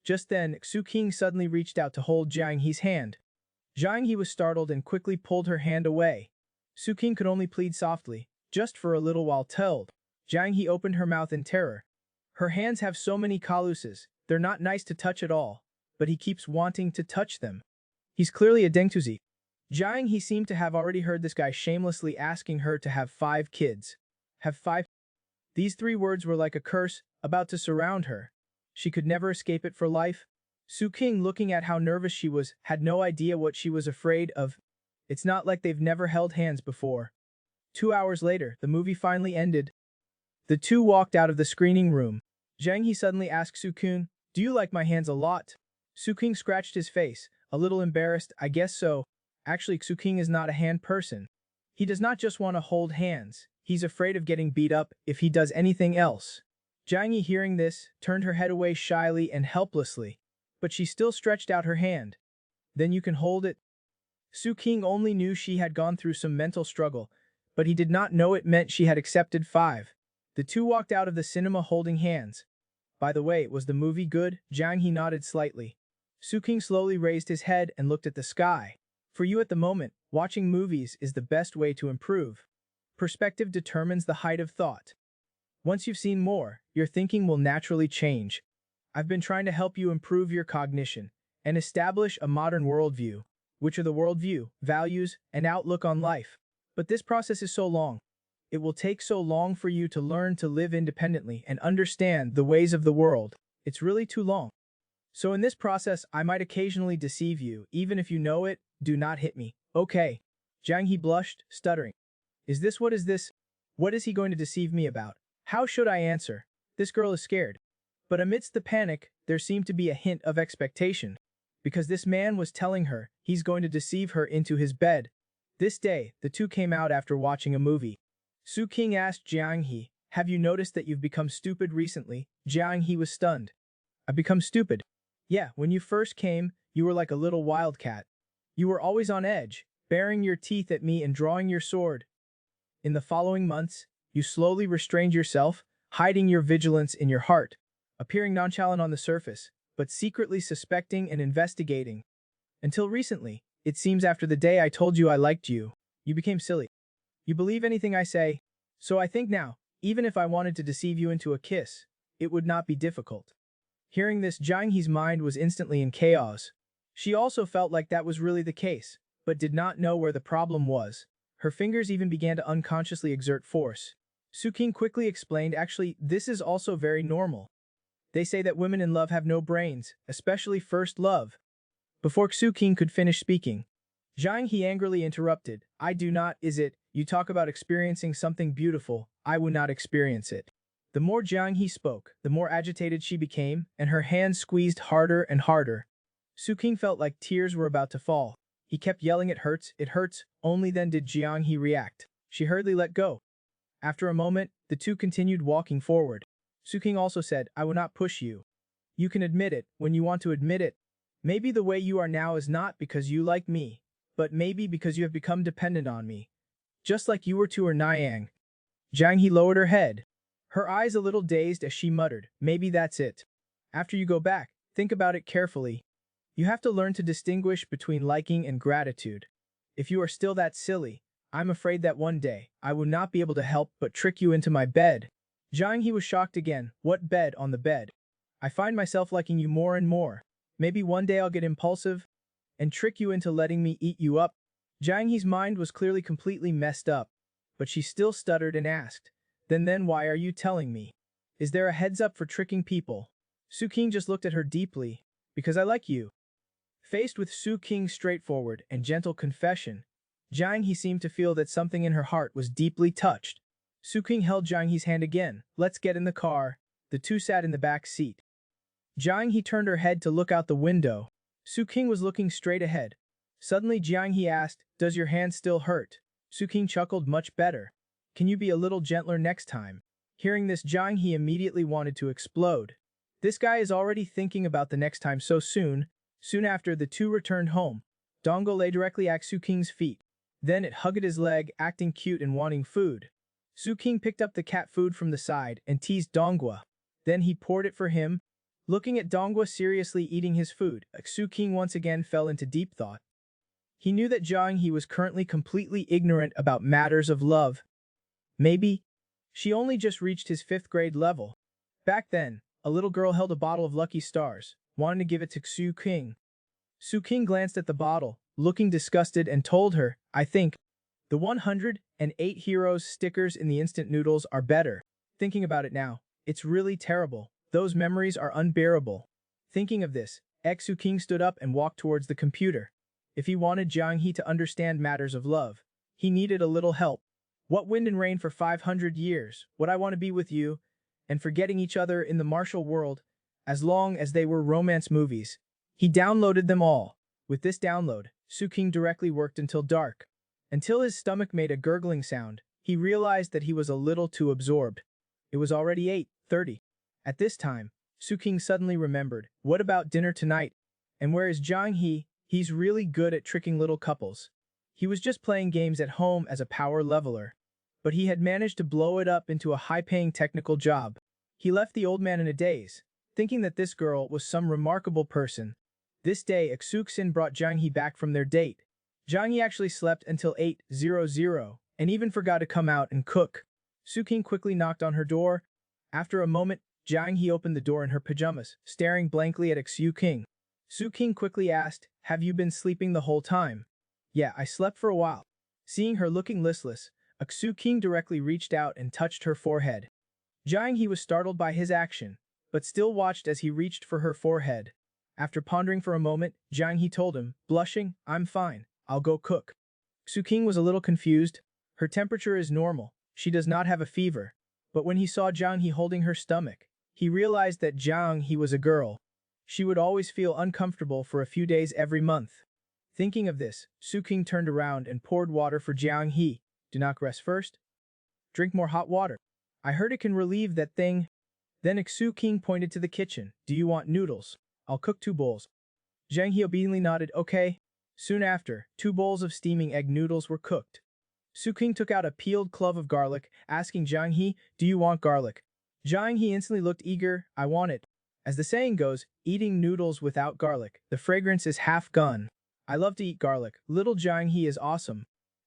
Just then, Su King suddenly reached out to hold Jiang He's hand. Jiang He was startled and quickly pulled her hand away. Su King could only plead softly, just for a little while till. Jiang He opened her mouth in terror. Her hands have so many calluses, they're not nice to touch at all, but he keeps wanting to touch them. He's clearly a Deng Tuzi. Jiang He seemed to have already heard this guy shamelessly asking her to have 5 kids. Have 5? These 3 words were like a curse, about to surround her. She could never escape it for life. Su King, looking at how nervous she was, had no idea what she was afraid of. It's not like they've never held hands before. 2 hours later, the movie finally ended. The two walked out of the screening room. Jiang He suddenly asked Su King, do you like my hands a lot? Su King scratched his face, a little embarrassed. I guess so. Actually, Su King is not a hand person. He does not just want to hold hands. He's afraid of getting beat up if he does anything else. Jiang He, hearing this, turned her head away shyly and helplessly. But she still stretched out her hand. Then you can hold it. Su King only knew she had gone through some mental struggle, but he did not know it meant she had accepted 5. The two walked out of the cinema holding hands. By the way, was the movie good? Jiang He nodded slightly. Su King slowly raised his head and looked at the sky. For you at the moment, watching movies is the best way to improve. Perspective determines the height of thought. Once you've seen more, your thinking will naturally change. I've been trying to help you improve your cognition and establish a modern worldview, which are the worldview, values, and outlook on life. But this process is so long. It will take so long for you to learn to live independently and understand the ways of the world. It's really too long. So in this process, I might occasionally deceive you, even if you know it. Do not hit me. Okay. Jiang He blushed, stuttering. Is this? What is he going to deceive me about? How should I answer? This girl is scared. But amidst the panic, there seemed to be a hint of expectation. Because this man was telling her he's going to deceive her into his bed. This day, the two came out after watching a movie. Su King asked Jiang He, have you noticed that you've become stupid recently? Jiang He was stunned. I've become stupid. Yeah, when you first came, You were like a little wildcat. You were always on edge, baring your teeth at me and drawing your sword. In the following months, you slowly restrained yourself, hiding your vigilance in your heart, appearing nonchalant on the surface, but secretly suspecting and investigating. Until recently, it seems after the day I told you I liked you, you became silly. You believe anything I say. So I think now, even if I wanted to deceive you into a kiss, it would not be difficult. Hearing this, Jiang He's mind was instantly in chaos. She also felt like that was really the case, but did not know where the problem was. Her fingers even began to unconsciously exert force. Su King quickly explained, actually, this is also very normal. They say that women in love have no brains, especially first love. Before Su King could finish speaking, Jiang He angrily interrupted, I do not, is it, you talk about experiencing something beautiful, I would not experience it. The more Jiang He spoke, the more agitated she became, and her hands squeezed harder and harder. Su King felt like tears were about to fall. He kept yelling, it hurts, only then did Jiang He react. She hurriedly let go. After a moment, the two continued walking forward. Su King also said, I will not push you. You can admit it when you want to admit it. Maybe the way you are now is not because you like me, but maybe because you have become dependent on me. Just like you were to her Niang. Jiang He lowered her head, her eyes a little dazed as she muttered, maybe that's it. After you go back, think about it carefully. You have to learn to distinguish between liking and gratitude. If you are still that silly, I'm afraid that one day, I will not be able to help but trick you into my bed. Jiang He was shocked again, what bed on the bed? I find myself liking you more and more. Maybe one day I'll get impulsive and trick you into letting me eat you up. Jiang He's mind was clearly completely messed up, but she still stuttered and asked, then why are you telling me? Is there a heads up for tricking people? Su King just looked at her deeply, because I like you. Faced with Su King's straightforward and gentle confession, Jiang He seemed to feel that something in her heart was deeply touched. Su King held Jiang He's hand again. Let's get in the car. The two sat in the back seat. Jiang He turned her head to look out the window. Su King was looking straight ahead. Suddenly Jiang He asked, does your hand still hurt? Su King chuckled, much better. Can you be a little gentler next time? Hearing this, Jiang He immediately wanted to explode. This guy is already thinking about the next time so soon. Soon after, the two returned home. Donggo lay directly at Su King's feet. Then it hugged his leg, acting cute and wanting food. Su King picked up the cat food from the side and teased Dongguo. Then he poured it for him. Looking at Dongguo seriously eating his food, Su King once again fell into deep thought. He knew that Jiang He was currently completely ignorant about matters of love. Maybe she only just reached his 5th grade level. Back then, a little girl held a bottle of Lucky Stars, wanting to give it to Su King. Su King glanced at the bottle, looking disgusted, and told her, I think the 108 Heroes stickers in the instant noodles are better. Thinking about it now, it's really terrible. Those memories are unbearable. Thinking of this, Su King stood up and walked towards the computer. If he wanted Jiang He to understand matters of love, he needed a little help. What wind and rain for 500 years, would I want to be with you, and forgetting each other in the martial world, as long as they were romance movies. He downloaded them all. With this download, Su King directly worked until dark. Until his stomach made a gurgling sound, he realized that he was a little too absorbed. It was already 8:30. At this time, Su King suddenly remembered, what about dinner tonight? And where is Jiang He? He's really good at tricking little couples. He was just playing games at home as a power leveler. But he had managed to blow it up into a high-paying technical job. He left the old man in a daze, thinking that this girl was some remarkable person. This day, Xu brought Jiang He back from their date. Jiang He actually slept until 8:00 and even forgot to come out and cook. Su King quickly knocked on her door. After a moment, Jiang He opened the door in her pajamas, staring blankly at Su King. Su King quickly asked, have you been sleeping the whole time? Yeah, I slept for a while. Seeing her looking listless, Su King directly reached out and touched her forehead. Jiang He was startled by his action, but still watched as he reached for her forehead. After pondering for a moment, Jiang He told him, blushing, I'm fine, I'll go cook. Su King was a little confused. Her temperature is normal, she does not have a fever. But when he saw Jiang He holding her stomach, he realized that Jiang He was a girl. She would always feel uncomfortable for a few days every month. Thinking of this, Su King turned around and poured water for Jiang He. Do not rest first. Drink more hot water. I heard it can relieve that thing. Then Su King pointed to the kitchen. Do you want noodles? I'll cook 2 bowls. Zhang He obediently nodded, okay. Soon after, 2 bowls of steaming egg noodles were cooked. Su King took out a peeled clove of garlic, asking Zhang He, do you want garlic? Zhang He instantly looked eager, I want it. As the saying goes, eating noodles without garlic, the fragrance is half gone. I love to eat garlic, little Zhang He is awesome.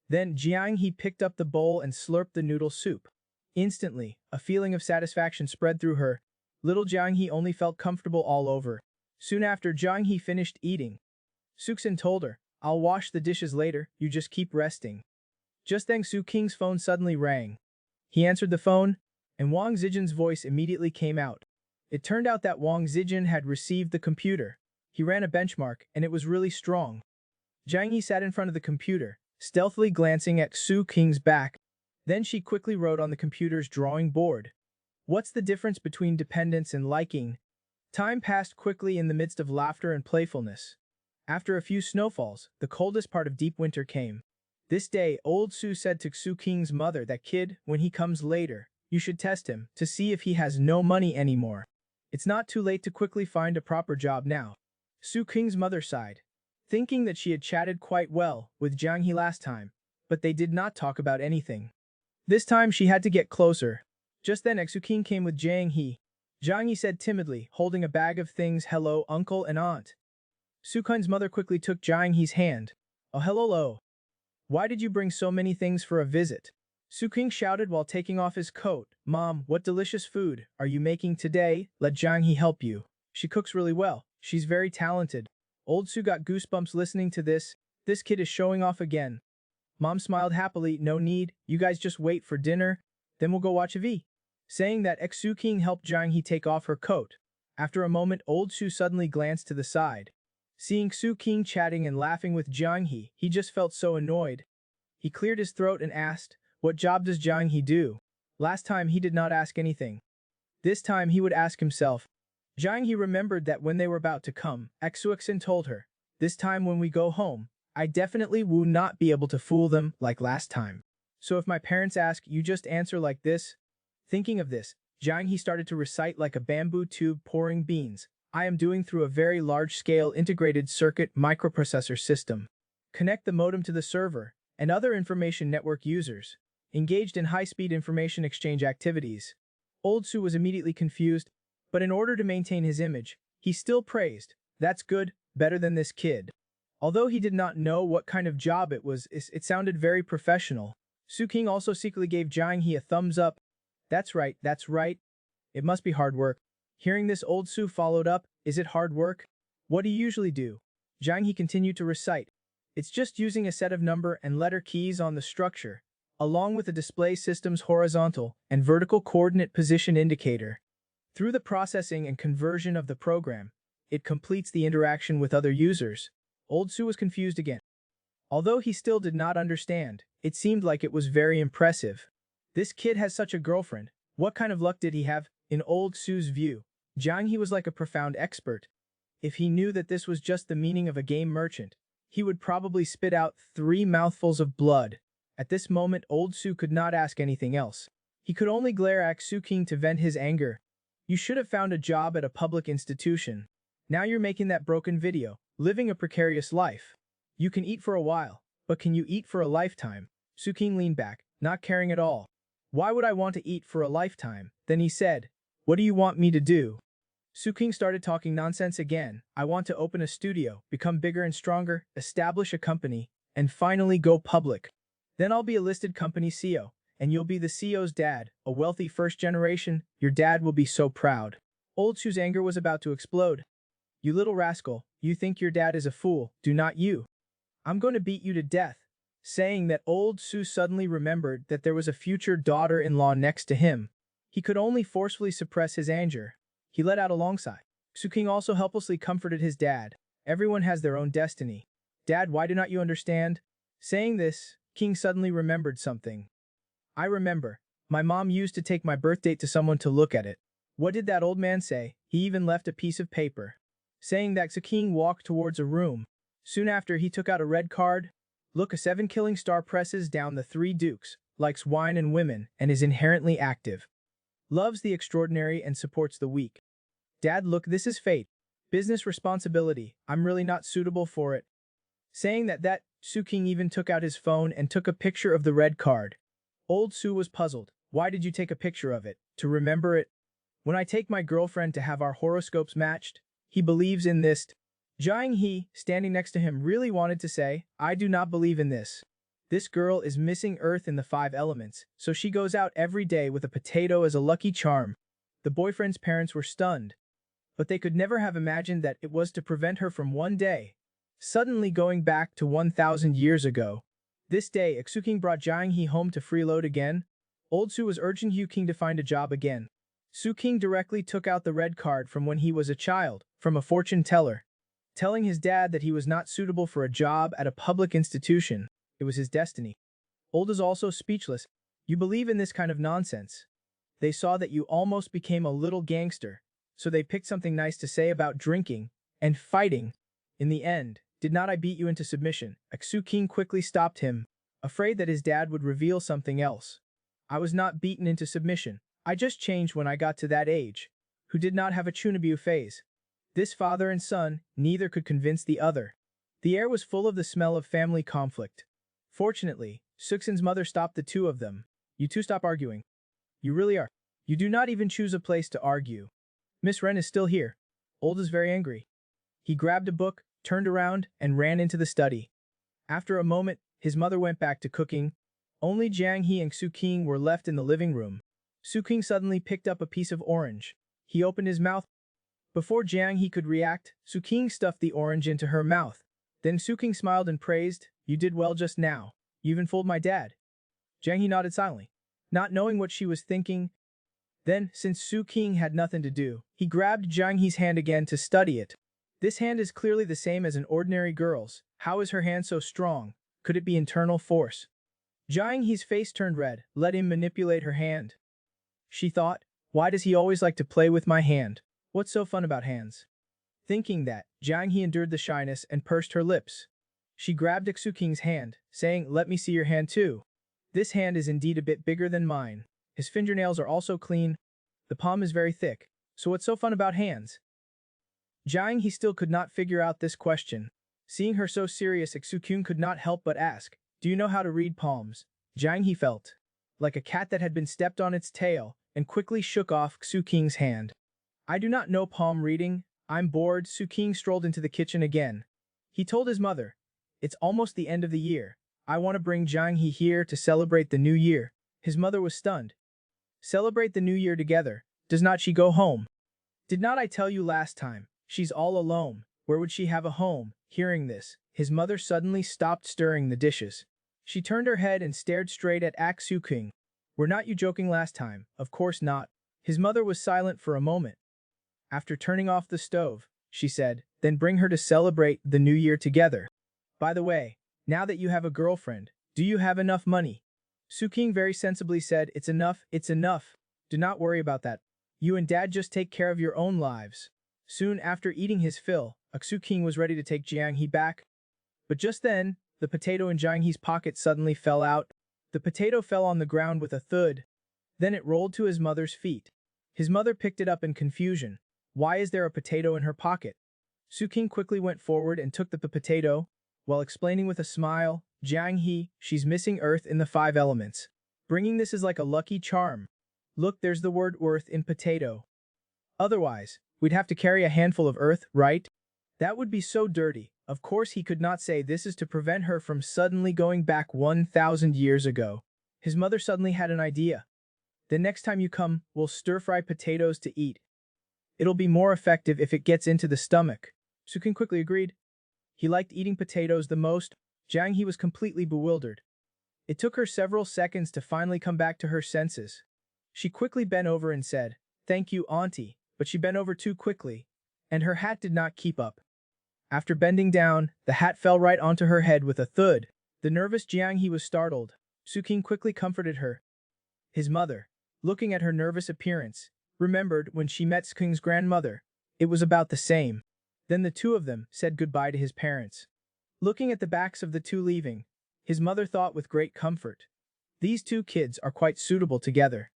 Then Jiang He picked up the bowl and slurped the noodle soup. Instantly, a feeling of satisfaction spread through her. Little Jiang He only felt comfortable all over. Soon after Jiang He finished eating, Suxin told her, I'll wash the dishes later, you just keep resting. Just then Su King's phone suddenly rang. He answered the phone, and Wang Zijin's voice immediately came out. It turned out that Wang Zijin had received the computer. He ran a benchmark, and it was really strong. Jiang He sat in front of the computer, stealthily glancing at Su King's back. Then she quickly wrote on the computer's drawing board. What's the difference between dependence and liking? Time passed quickly in the midst of laughter and playfulness. After a few snowfalls, the coldest part of deep winter came. This day, old Su said to Su King's mother that kid, when he comes later, you should test him to see if he has no money anymore. It's not too late to quickly find a proper job now. Su King's mother sighed, thinking that she had chatted quite well with Jiang He last time, but they did not talk about anything. This time she had to get closer. Just then Su King came with Jiang He. Jiang He said timidly, holding a bag of things, hello, uncle and aunt. Su King's mother quickly took Jiang He's hand. Oh hello. Why did you bring so many things for a visit? Su King shouted while taking off his coat. Mom, what delicious food are you making today? Let Jiang He help you. She cooks really well. She's very talented. Old Su got goosebumps listening to this. This kid is showing off again. Mom smiled happily. No need. You guys just wait for dinner. Then we'll go watch a V. Saying that, Su King helped Jiang He take off her coat. After a moment, old Su suddenly glanced to the side. Seeing Su King chatting and laughing with Jiang He just felt so annoyed. He cleared his throat and asked, what job does Jiang He do? Last time he did not ask anything. This time he would ask himself. Jiang He remembered that when they were about to come, Xuexin told her, this time when we go home, I definitely will not be able to fool them like last time. So if my parents ask, you just answer like this. Thinking of this, Jiang He started to recite like a bamboo tube pouring beans. I am doing through a very large-scale integrated circuit microprocessor system. Connect the modem to the server and other information network users. Engaged in high-speed information exchange activities. Old Su was immediately confused, but in order to maintain his image, he still praised, that's good, better than this kid. Although he did not know what kind of job it was, it sounded very professional. Su King also secretly gave Jiang He a thumbs up. That's right. It must be hard work. Hearing this, old Su followed up, is it hard work? What do you usually do? Jiang He continued to recite. It's just using a set of number and letter keys on the structure, along with the display system's horizontal and vertical coordinate position indicator. Through the processing and conversion of the program, it completes the interaction with other users. Old Su was confused again. Although he still did not understand, it seemed like it was very impressive. This kid has such a girlfriend. What kind of luck did he have? In old Su's view, Jiang He was like a profound expert. If he knew that this was just the meaning of a game merchant, he would probably spit out 3 mouthfuls of blood. At this moment, old Su could not ask anything else. He could only glare at Su King to vent his anger. You should have found a job at a public institution. Now you're making that broken video, living a precarious life. You can eat for a while, but can you eat for a lifetime? Su King leaned back, not caring at all. Why would I want to eat for a lifetime? Then he said, what do you want me to do? Su King started talking nonsense again. I want to open a studio, become bigger and stronger, establish a company, and finally go public. Then I'll be a listed company CEO, and you'll be the CEO's dad, a wealthy first generation. Your dad will be so proud. Old Su's anger was about to explode. You little rascal, you think your dad is a fool, do not you? I'm going to beat you to death. Saying that, old Su suddenly remembered that there was a future daughter-in-law next to him. He could only forcefully suppress his anger. He let out a long sigh. Su King also helplessly comforted his dad. Everyone has their own destiny. Dad, why do not you understand? Saying this, King suddenly remembered something. I remember. My mom used to take my birth date to someone to look at it. What did that old man say? He even left a piece of paper. Saying that, Su King walked towards a room. Soon after, he took out a red card. Look, a 7 killing star presses down the 3 dukes, likes wine and women, and is inherently active. Loves the extraordinary and supports the weak. Dad, look, this is fate. Business responsibility, I'm really not suitable for it. Saying that, Su King even took out his phone and took a picture of the red card. Old Su was puzzled. Why did you take a picture of it? To remember it? When I take my girlfriend to have our horoscopes matched, he believes in this. Jiang He, standing next to him, really wanted to say, I do not believe in this. This girl is missing earth in the 5 elements, so she goes out every day with a potato as a lucky charm. The boyfriend's parents were stunned, but they could never have imagined that it was to prevent her from one day suddenly going back to 1,000 years ago. This day, Xu King brought Jiang He home to freeload again. Old Su was urging Yu King to find a job again. Su King directly took out the red card from when he was a child, from a fortune teller, telling his dad that he was not suitable for a job at a public institution. It was his destiny. Old is also speechless. You believe in this kind of nonsense. They saw that you almost became a little gangster, so they picked something nice to say about drinking and fighting. In the end, did not I beat you into submission? Xu King quickly stopped him, afraid that his dad would reveal something else. I was not beaten into submission. I just changed when I got to that age. Who did not have a Chunabu phase? This father and son, neither could convince the other. The air was full of the smell of family conflict. Fortunately, Suxin's mother stopped the two of them. You two stop arguing. You really are. You do not even choose a place to argue. Miss Ren is still here. Old is very angry. He grabbed a book, turned around, and ran into the study. After a moment, his mother went back to cooking. Only Jiang He and Su King were left in the living room. Su King suddenly picked up a piece of orange. He opened his mouth. Before Jiang He could react, Su King stuffed the orange into her mouth. Then Su King smiled and praised, You did well just now. You even fooled my dad. Jiang He nodded silently, not knowing what she was thinking. Then, since Su King had nothing to do, he grabbed Jiang He's hand again to study it. This hand is clearly the same as an ordinary girl's. How is her hand so strong? Could it be internal force? Jiang He's face turned red. Let him manipulate her hand. She thought, why does he always like to play with my hand? What's so fun about hands? Thinking that, Jiang He endured the shyness and pursed her lips. She grabbed Xu King's hand, saying, let me see your hand too. This hand is indeed a bit bigger than mine. His fingernails are also clean. The palm is very thick. So what's so fun about hands? Jiang He still could not figure out this question. Seeing her so serious, Xu King could not help but ask, do you know how to read palms? Jiang He felt like a cat that had been stepped on its tail and quickly shook off Xu King's hand. I do not know palm reading. I'm bored. Su King strolled into the kitchen again. He told his mother, it's almost the end of the year. I want to bring Jiang He here to celebrate the new year. His mother was stunned. Celebrate the new year together. Does not she go home? Did not I tell you last time? She's all alone. Where would she have a home? Hearing this, his mother suddenly stopped stirring the dishes. She turned her head and stared straight at Su King. Were not you joking last time? Of course not. His mother was silent for a moment. After turning off the stove, she said, then bring her to celebrate the new year together. By the way, now that you have a girlfriend, do you have enough money? Su King very sensibly said, it's enough. Do not worry about that. You and Dad just take care of your own lives. Soon after eating his fill, Xu King was ready to take Jiang He back. But just then, the potato in Jiang He's pocket suddenly fell out. The potato fell on the ground with a thud. Then it rolled to his mother's feet. His mother picked it up in confusion. Why is there a potato in her pocket? Su King quickly went forward and took the potato, while explaining with a smile, Jiang He, she's missing earth in the 5 elements. Bringing this is like a lucky charm. Look, there's the word worth in potato. Otherwise, we'd have to carry a handful of earth, right? That would be so dirty. Of course he could not say this is to prevent her from suddenly going back 1,000 years ago. His mother suddenly had an idea. The next time you come, we'll stir-fry potatoes to eat. It'll be more effective if it gets into the stomach. Su King quickly agreed. He liked eating potatoes the most. Jiang He was completely bewildered. It took her several seconds to finally come back to her senses. She quickly bent over and said, thank you, Auntie, but she bent over too quickly, and her hat did not keep up. After bending down, the hat fell right onto her head with a thud. The nervous Jiang He was startled. Su King quickly comforted her. His mother, looking at her nervous appearance, remembered when she met Su King's grandmother. It was about the same. Then the two of them said goodbye to his parents. Looking at the backs of the two leaving, his mother thought with great comfort. These two kids are quite suitable together.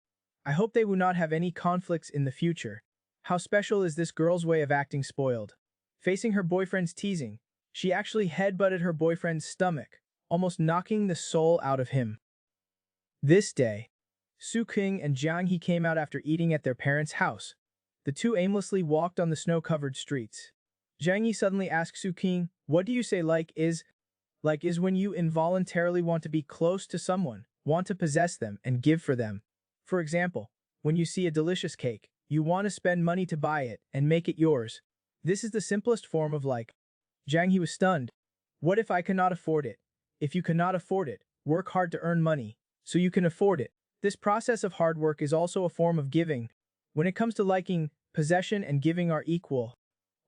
I hope they will not have any conflicts in the future. How special is this girl's way of acting spoiled. Facing her boyfriend's teasing, she actually headbutted her boyfriend's stomach, almost knocking the soul out of him. This day, Su King and Jiang He came out after eating at their parents' house. The two aimlessly walked on the snow-covered streets. Jiang He suddenly asked Su King, "What do you say like is when you involuntarily want to be close to someone, want to possess them and give for them. For example, when you see a delicious cake, you want to spend money to buy it and make it yours. This is the simplest form of like." Jiang He was stunned. What if I cannot afford it? If you cannot afford it, work hard to earn money, so you can afford it. This process of hard work is also a form of giving. When it comes to liking, possession and giving are equal.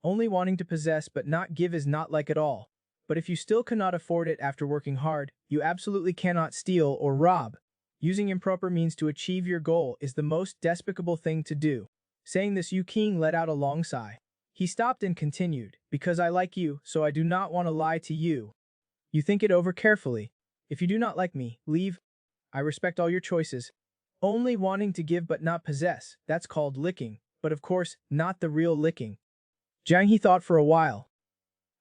Only wanting to possess but not give is not like at all. But if you still cannot afford it after working hard, you absolutely cannot steal or rob. Using improper means to achieve your goal is the most despicable thing to do. Saying this, Yu King let out a long sigh. He stopped and continued, "Because I like you, so I do not want to lie to you. You think it over carefully. If you do not like me, leave. I respect all your choices. Only wanting to give but not possess, that's called licking, but of course, not the real licking." Jiang He thought for a while.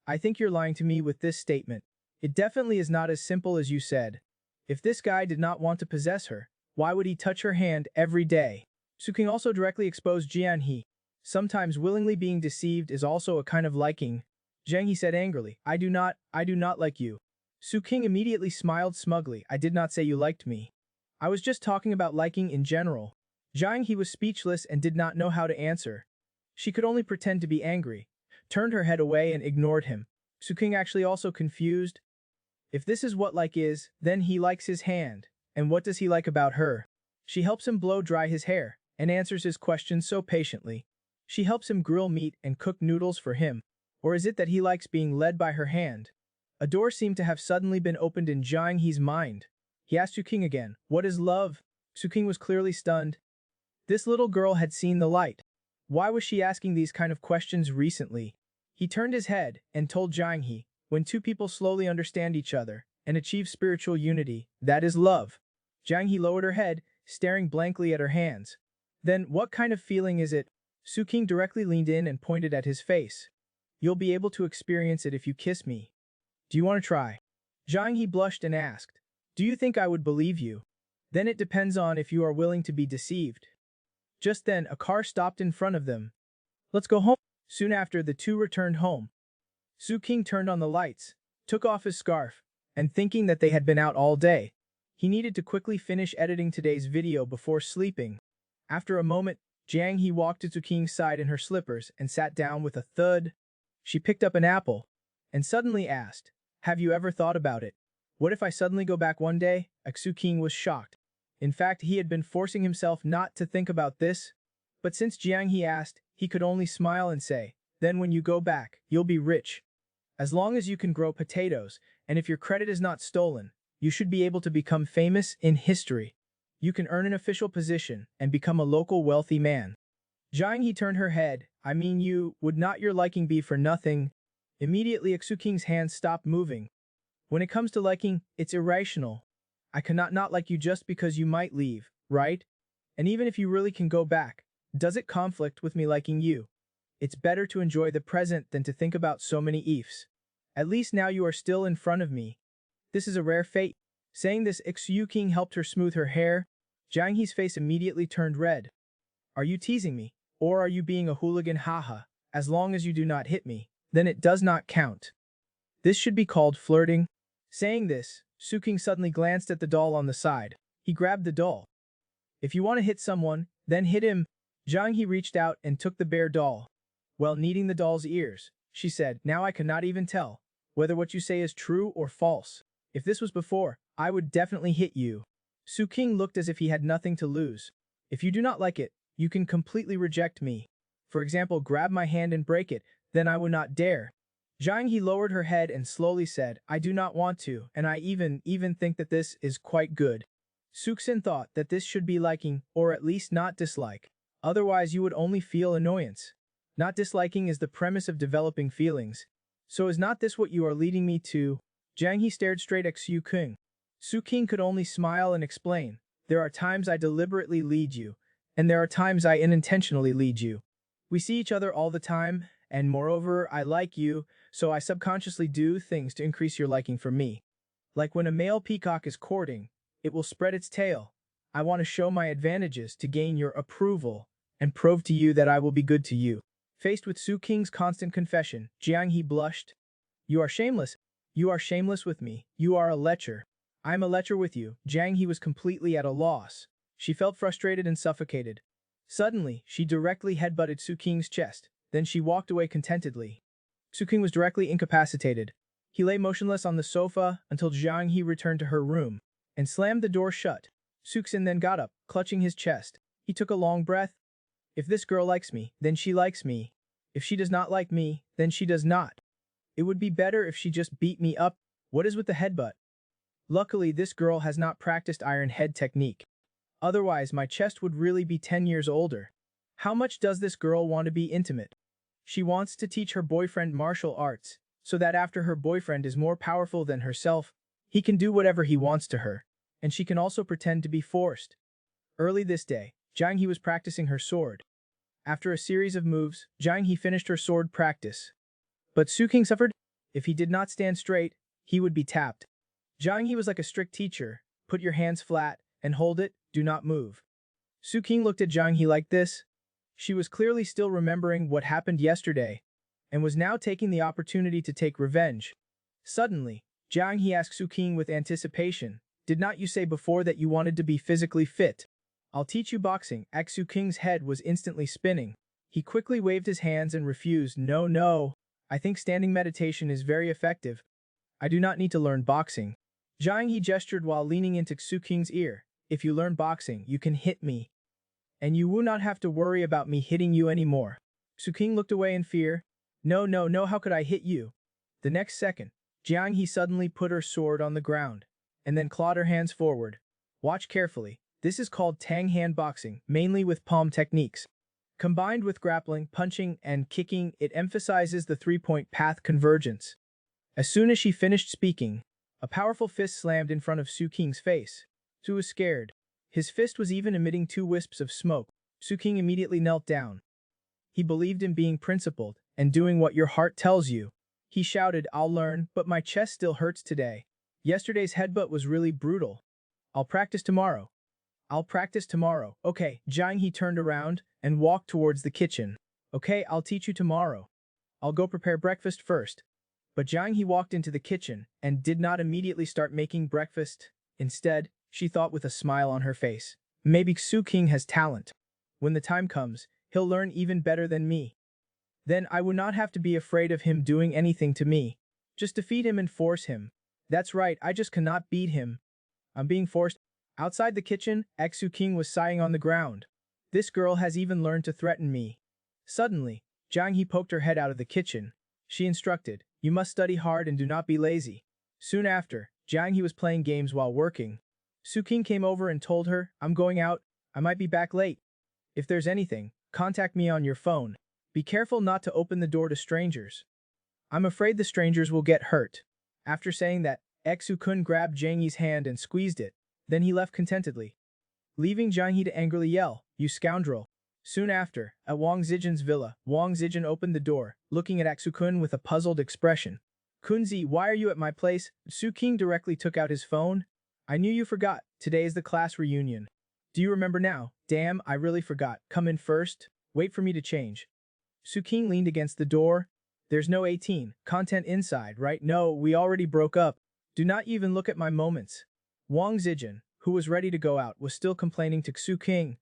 "I think you're lying to me with this statement. It definitely is not as simple as you said. If this guy did not want to possess her, why would he touch her hand every day?" Su King also directly exposed Jiang He. Sometimes willingly being deceived is also a kind of liking. Jiang He said angrily, I do not like you." Su King immediately smiled smugly. "I did not say you liked me. I was just talking about liking in general." Jiang He was speechless and did not know how to answer. She could only pretend to be angry, turned her head away and ignored him. Su King actually also confused. If this is what like is, then he likes his hand. And what does he like about her? She helps him blow dry his hair and answers his questions so patiently. She helps him grill meat and cook noodles for him. Or is it that he likes being led by her hand? A door seemed to have suddenly been opened in Jiang He's mind. He asked Su King again, "What is love?" Su King was clearly stunned. This little girl had seen the light. Why was she asking these kind of questions recently? He turned his head and told Jiang He, "When two people slowly understand each other and achieve spiritual unity, that is love." Jiang He lowered her head, staring blankly at her hands. "Then what kind of feeling is it?" Su King directly leaned in and pointed at his face. "You'll be able to experience it if you kiss me. Do you want to try?" Jiang He blushed and asked, "Do you think I would believe you?" "Then it depends on if you are willing to be deceived." Just then, a car stopped in front of them. "Let's go home." Soon after, the two returned home. Su King turned on the lights, took off his scarf, and thinking that they had been out all day, he needed to quickly finish editing today's video before sleeping. After a moment, Jiang He walked to Su King's side in her slippers and sat down with a thud. She picked up an apple and suddenly asked, "Have you ever thought about it? What if I suddenly go back one day?" Su King was shocked. In fact, he had been forcing himself not to think about this. But since Jiang He asked, he could only smile and say, "Then when you go back, you'll be rich. As long as you can grow potatoes, and if your credit is not stolen, you should be able to become famous in history. You can earn an official position and become a local wealthy man." Jiang He turned her head. "I mean, you, would not your liking be for nothing?" Immediately, Su King's hands stopped moving. "When it comes to liking, it's irrational. I cannot not like you just because you might leave, right? And even if you really can go back, does it conflict with me liking you? It's better to enjoy the present than to think about so many ifs. At least now you are still in front of me. This is a rare fate." Saying this, Su King helped her smooth her hair. Jiang He's face immediately turned red. "Are you teasing me? Or are you being a hooligan? Haha. As long as you do not hit me, then it does not count. This should be called flirting." Saying this, Su King suddenly glanced at the doll on the side. He grabbed the doll. "If you want to hit someone, then hit him." Jiang He reached out and took the bear doll. While kneading the doll's ears, she said, "Now I cannot even tell whether what you say is true or false. If this was before, I would definitely hit you." Su King looked as if he had nothing to lose. "If you do not like it, you can completely reject me. For example, grab my hand and break it, then I would not dare." Jiang He lowered her head and slowly said, "I do not want to, and I even think that this is quite good." Su Xin thought that this should be liking, or at least not dislike. Otherwise you would only feel annoyance. Not disliking is the premise of developing feelings. So is not this what you are leading me to? Jiang He stared straight at Su King. Su King could only smile and explain, "There are times I deliberately lead you, and there are times I unintentionally lead you. We see each other all the time, And moreover, I like you, so I subconsciously do things to increase your liking for me. Like when a male peacock is courting, it will spread its tail. I want to show my advantages to gain your approval and prove to you that I will be good to you. Faced with Su Qing's constant confession, Jiang He blushed. You are shameless. You are shameless with me. You are a lecher. I'm a lecher with you. Jiang He was completely at a loss. She felt frustrated and suffocated. Suddenly, she directly headbutted Su Qing's chest. Then she walked away contentedly. Su Qing was directly incapacitated. He lay motionless on the sofa until Jiang He returned to her room and slammed the door shut. Su Qing then got up, clutching his chest. He took a long breath. If this girl likes me, then she likes me. If she does not like me, then she does not. It would be better if she just beat me up. What is with the headbutt? Luckily, this girl has not practiced iron head technique. Otherwise, my chest would really be 10 years older. How much does this girl want to be intimate? She wants to teach her boyfriend martial arts, so that after her boyfriend is more powerful than herself, he can do whatever he wants to her, and she can also pretend to be forced. Early this day, Jiang He was practicing her sword. After a series of moves, Jiang He finished her sword practice. But Su Qing suffered. If he did not stand straight, he would be tapped. Jiang He was like a strict teacher. Put your hands flat and hold it, do not move. Su Qing looked at Jiang He like this. She was clearly still remembering what happened yesterday, and was now taking the opportunity to take revenge. Suddenly, Jiang He asked Su Qing with anticipation, did not you say before that you wanted to be physically fit? I'll teach you boxing. Su Qing's head was instantly spinning. He quickly waved his hands and refused. No, no. I think standing meditation is very effective. I do not need to learn boxing. Jiang He gestured while leaning into Su Qing's ear. If you learn boxing, you can hit me. And you will not have to worry about me hitting you anymore. Su Qing looked away in fear. No, no, no, how could I hit you? The next second, Jiang He suddenly put her sword on the ground, and then clawed her hands forward. Watch carefully. This is called Tang hand boxing, mainly with palm techniques. Combined with grappling, punching, and kicking, it emphasizes the three-point path convergence. As soon as she finished speaking, a powerful fist slammed in front of Su Qing's face. Su was scared. His fist was even emitting 2 wisps of smoke. Su Qing immediately knelt down. He believed in being principled and doing what your heart tells you. He shouted, I'll learn, but my chest still hurts today. Yesterday's headbutt was really brutal. I'll practice tomorrow. I'll practice tomorrow. Okay, Jiang He turned around and walked towards the kitchen. Okay, I'll teach you tomorrow. I'll go prepare breakfast first. But Jiang He walked into the kitchen and did not immediately start making breakfast. Instead, she thought with a smile on her face. Maybe Su Qing has talent. When the time comes, he'll learn even better than me. Then I would not have to be afraid of him doing anything to me. Just defeat him and force him. That's right, I just cannot beat him. I'm being forced. Outside the kitchen, Su Qing was sighing on the ground. This girl has even learned to threaten me. Suddenly, Jiang He poked her head out of the kitchen. She instructed, you must study hard and do not be lazy. Soon after, Jiang He was playing games while working. Su Qing came over and told her, I'm going out, I might be back late. If there's anything, contact me on your phone. Be careful not to open the door to strangers. I'm afraid the strangers will get hurt. After saying that, Su Kun grabbed Jiang He's hand and squeezed it. Then he left contentedly, leaving Jiang He to angrily yell, you scoundrel. Soon after, at Wang Zijin's villa, Wang Zijin opened the door, looking at Su Kun with a puzzled expression. Kunzi, why are you at my place? Su Qing directly took out his phone. I knew you forgot. Today is the class reunion. Do you remember now? Damn, I really forgot. Come in first. Wait for me to change. Su Qing leaned against the door. There's no 18 content inside, right? No, we already broke up. Do not even look at my moments. Wang Zijin, who was ready to go out, was still complaining to Su Qing.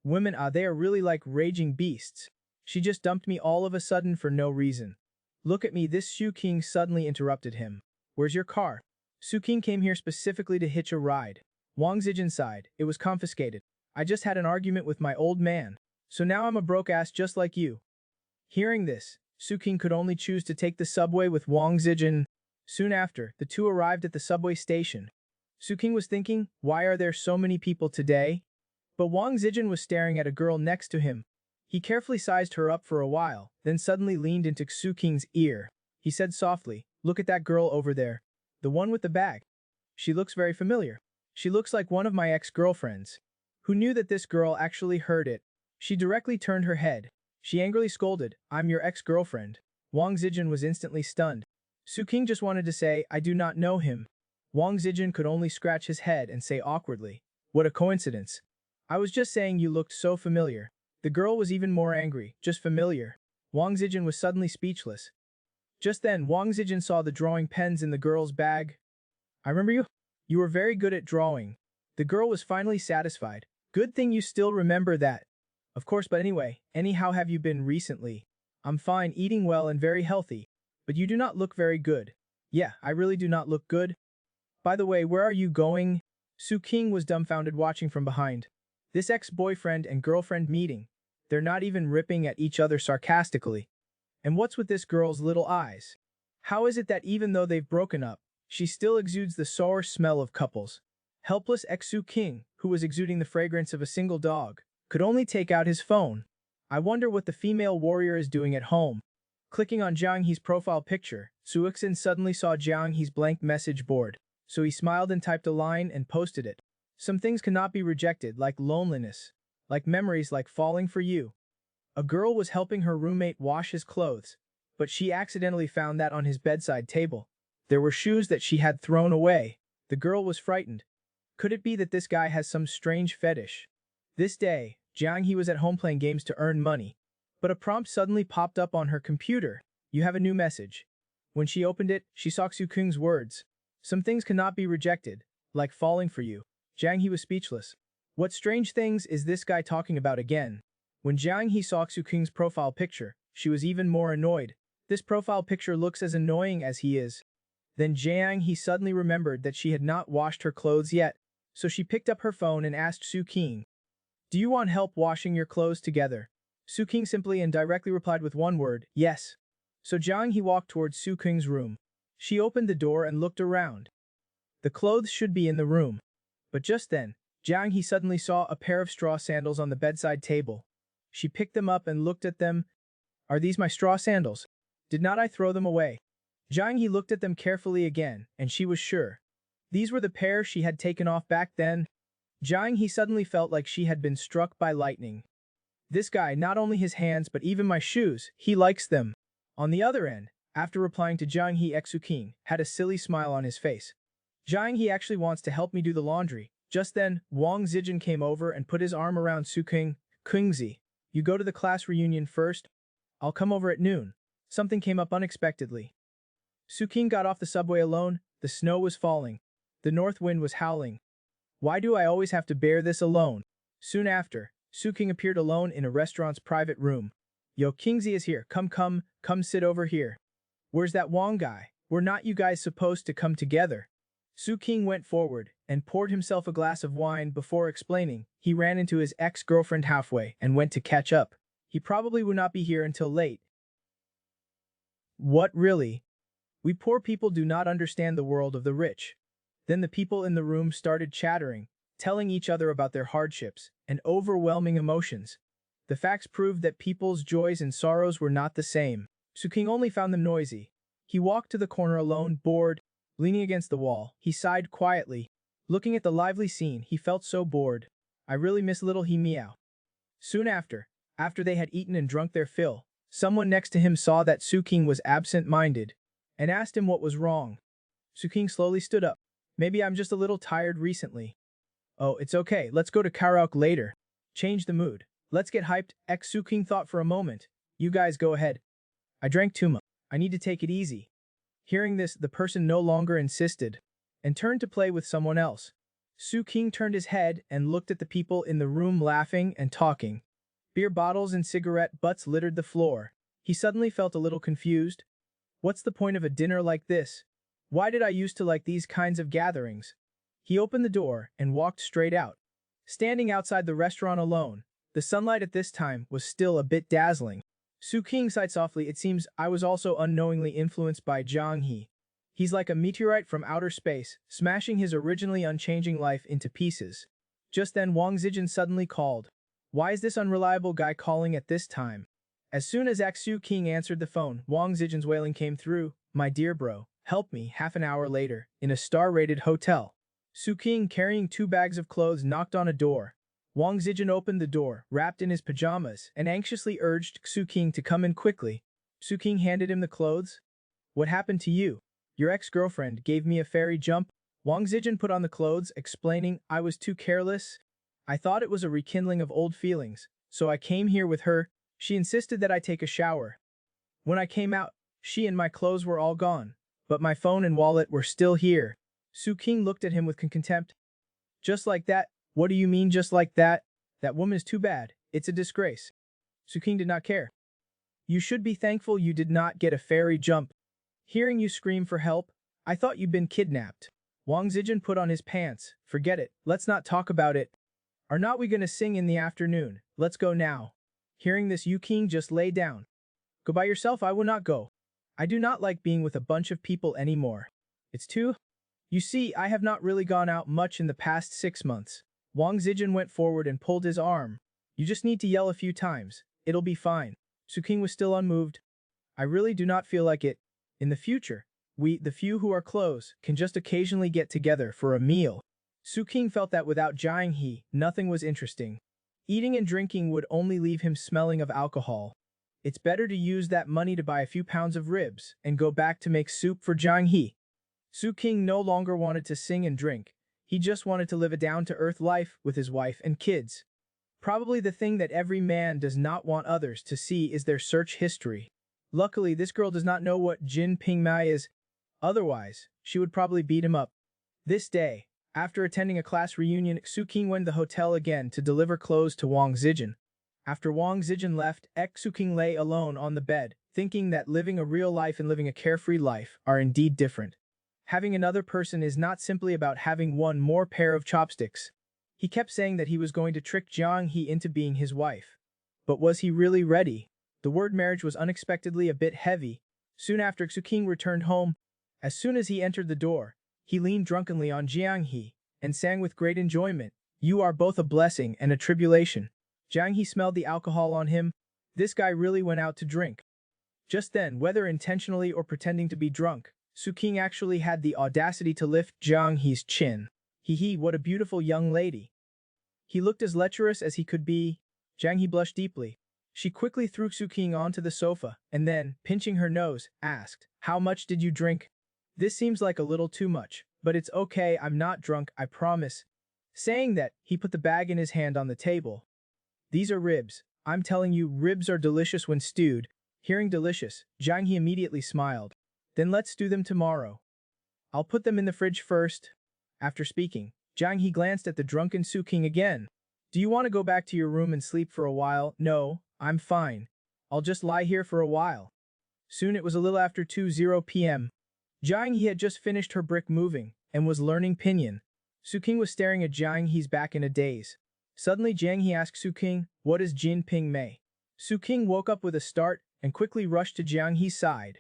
Women, they are really like raging beasts. She just dumped me all of a sudden for no reason. Look at me, this Su Qing suddenly interrupted him. Where's your car? Su Qing came here specifically to hitch a ride. Wang Zijin sighed, it was confiscated. I just had an argument with my old man. So now I'm a broke ass just like you. Hearing this, Su Qing could only choose to take the subway with Wang Zijin. Soon after, the two arrived at the subway station. Su Qing was thinking, why are there so many people today? But Wang Zijin was staring at a girl next to him. He carefully sized her up for a while, then suddenly leaned into Su Qing's ear. He said softly, look at that girl over there. The one with the bag. She looks very familiar. She looks like one of my ex-girlfriends. Who knew that this girl actually heard it? She directly turned her head. She angrily scolded, "I'm your ex-girlfriend." Wang Zijin was instantly stunned. Su King just wanted to say, "I do not know him." Wang Zijin could only scratch his head and say awkwardly, "What a coincidence. I was just saying you looked so familiar." The girl was even more angry, "Just familiar." Wang Zijin was suddenly speechless. Just then, Wang Zijin saw the drawing pens in the girl's bag. "I remember you. You were very good at drawing." The girl was finally satisfied. "Good thing you still remember that." "Of course, but anyway, how have you been recently?" "I'm fine, eating well and very healthy. But you do not look very good." "Yeah, I really do not look good. By the way, where are you going?" Su King was dumbfounded watching from behind. This ex-boyfriend and girlfriend meeting. They're not even ripping at each other sarcastically. And what's with this girl's little eyes? How is it that even though they've broken up, she still exudes the sour smell of couples? Helpless ex-Su King, who was exuding the fragrance of a single dog, could only take out his phone. I wonder what the female warrior is doing at home. Clicking on Jiang He's profile picture, Su Ixin suddenly saw Jiang He's blank message board. So he smiled and typed a line and posted it. Some things cannot be rejected, like loneliness, like memories, like falling for you. A girl was helping her roommate wash his clothes, but she accidentally found that on his bedside table. There were shoes that she had thrown away. The girl was frightened. Could it be that this guy has some strange fetish? This day, Jiang He was at home playing games to earn money. But a prompt suddenly popped up on her computer. "You have a new message." When she opened it, she saw Su King's words. "Some things cannot be rejected, like falling for you." Jiang He was speechless. What strange things is this guy talking about again? When Jiang He saw Su King's profile picture, she was even more annoyed. This profile picture looks as annoying as he is. Then Jiang He suddenly remembered that she had not washed her clothes yet, so she picked up her phone and asked Su King, "Do you want help washing your clothes together?" Su King simply and directly replied with one word, "Yes." So Jiang He walked towards Su King's room. She opened the door and looked around. The clothes should be in the room. But just then, Jiang He suddenly saw a pair of straw sandals on the bedside table. She picked them up and looked at them. "Are these my straw sandals? Did not I throw them away?" Jiang He looked at them carefully again, and she was sure. These were the pair she had taken off back then. Jiang He suddenly felt like she had been struck by lightning. This guy, not only his hands but even my shoes, he likes them. On the other end, after replying to Jiang He, Su King had a silly smile on his face. Jiang He actually wants to help me do the laundry. Just then, Wang Zijin came over and put his arm around Su King. "Kingzi, you go to the class reunion first. I'll come over at noon." Something came up unexpectedly. Su King got off the subway alone. The snow was falling. The north wind was howling. "Why do I always have to bear this alone?" Soon after, Su King appeared alone in a restaurant's private room. "Yo, Kingzi is here. Come sit over here." "Where's that Wang guy? Were not you guys supposed to come together?" Su King went forward and poured himself a glass of wine before explaining. He ran into his ex-girlfriend halfway and went to catch up. He probably would not be here until late. What really? We poor people do not understand the world of the rich. Then the people in the room started chattering, telling each other about their hardships and overwhelming emotions. The facts proved that people's joys and sorrows were not the same. Su King only found them noisy. He walked to the corner alone, bored. Leaning against the wall, he sighed quietly. Looking at the lively scene, he felt so bored. "I really miss little he meow." Soon after they had eaten and drunk their fill, someone next to him saw that Su King was absent-minded and asked him what was wrong. Su King slowly stood up. "Maybe I'm just a little tired recently." "Oh, it's okay, let's go to karaoke later. Change the mood. Let's get hyped." Su King thought for a moment. "You guys go ahead. I drank too much. I need to take it easy." Hearing this, the person no longer insisted and turned to play with someone else. Su King turned his head and looked at the people in the room laughing and talking. Beer bottles and cigarette butts littered the floor. He suddenly felt a little confused. What's the point of a dinner like this? Why did I used to like these kinds of gatherings? He opened the door and walked straight out. Standing outside the restaurant alone, the sunlight at this time was still a bit dazzling. Su King sighed softly. "It seems I was also unknowingly influenced by Jiang He. He's like a meteorite from outer space, smashing his originally unchanging life into pieces." Just then Wang Zijin suddenly called. "Why is this unreliable guy calling at this time?" As soon as Su King answered the phone, Wang Zijin's wailing came through. "My dear bro, help me." Half an hour later, in a star-rated hotel, Su King, carrying 2 bags of clothes, knocked on a door. Wang Zijin opened the door, wrapped in his pajamas, and anxiously urged Su King to come in quickly. Su King handed him the clothes. What happened to you? Your ex-girlfriend gave me a fairy jump. Wang Zijin put on the clothes, explaining, I was too careless. I thought it was a rekindling of old feelings, so I came here with her. She insisted that I take a shower. When I came out, she and my clothes were all gone, but my phone and wallet were still here. Su King looked at him with contempt. Just like that? What do you mean just like that? That woman is too bad. It's a disgrace. Su King did not care. You should be thankful you did not get a fairy jump. Hearing you scream for help, I thought you'd been kidnapped. Wang Zijin put on his pants. Forget it. Let's not talk about it. Are not we gonna sing in the afternoon? Let's go now. Hearing this, Yu King just lay down. Go by yourself, I will not go. I do not like being with a bunch of people anymore. It's too... You see, I have not really gone out much in the past 6 months. Wang Zijin went forward and pulled his arm. You just need to yell a few times. It'll be fine. Su King was still unmoved. I really do not feel like it. In the future, we, the few who are close, can just occasionally get together for a meal. Su King felt that without Jiang He, nothing was interesting. Eating and drinking would only leave him smelling of alcohol. It's better to use that money to buy a few pounds of ribs and go back to make soup for Jiang He. Su King no longer wanted to sing and drink. He just wanted to live a down-to-earth life with his wife and kids. Probably the thing that every man does not want others to see is their search history. Luckily, this girl does not know what Jin Ping Mai is. Otherwise, she would probably beat him up. This day, after attending a class reunion, Su King went to the hotel again to deliver clothes to Wang Zijin. After Wang Zijin left, Su King lay alone on the bed, thinking that living a real life and living a carefree life are indeed different. Having another person is not simply about having one more pair of chopsticks. He kept saying that he was going to trick Jiang He into being his wife. But was he really ready? The word marriage was unexpectedly a bit heavy. Soon after Su King returned home, as soon as he entered the door, he leaned drunkenly on Jiang He and sang with great enjoyment, You are both a blessing and a tribulation. Jiang He smelled the alcohol on him. This guy really went out to drink. Just then, whether intentionally or pretending to be drunk, Su King actually had the audacity to lift Jiang He's chin. Hee, what a beautiful young lady. He looked as lecherous as he could be. Jiang He blushed deeply. She quickly threw Su King onto the sofa, and then, pinching her nose, asked, How much did you drink? This seems like a little too much, but it's okay, I'm not drunk, I promise. Saying that, he put the bag in his hand on the table. These are ribs. I'm telling you, ribs are delicious when stewed. Hearing delicious, Jiang He immediately smiled. Then let's do them tomorrow. I'll put them in the fridge first. After speaking, Jiang He glanced at the drunken Su King again. Do you want to go back to your room and sleep for a while? No, I'm fine. I'll just lie here for a while. Soon it was a little after 2:00 p.m. Jiang He had just finished her brick moving and was learning pinyin. Su King was staring at Jiang He's back in a daze. Suddenly Jiang He asked Su King, What is Jin Ping Mei? Su King woke up with a start and quickly rushed to Jiang He's side.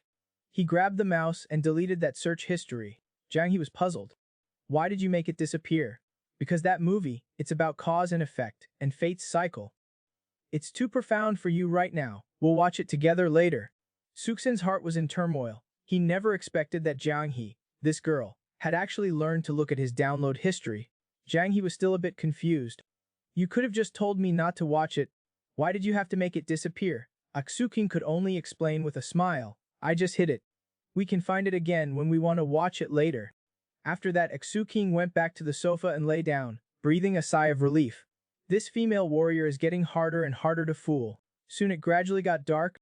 He grabbed the mouse and deleted that search history. Jiang He was puzzled. Why did you make it disappear? Because that movie, it's about cause and effect, and fate's cycle. It's too profound for you right now. We'll watch it together later. Su Xin's heart was in turmoil. He never expected that Jiang He, this girl, had actually learned to look at his download history. Jiang He was still a bit confused. You could have just told me not to watch it. Why did you have to make it disappear? Su King could only explain with a smile. I just hid it. We can find it again when we want to watch it later. After that, Su King went back to the sofa and lay down, breathing a sigh of relief. This female warrior is getting harder and harder to fool. Soon it gradually got dark.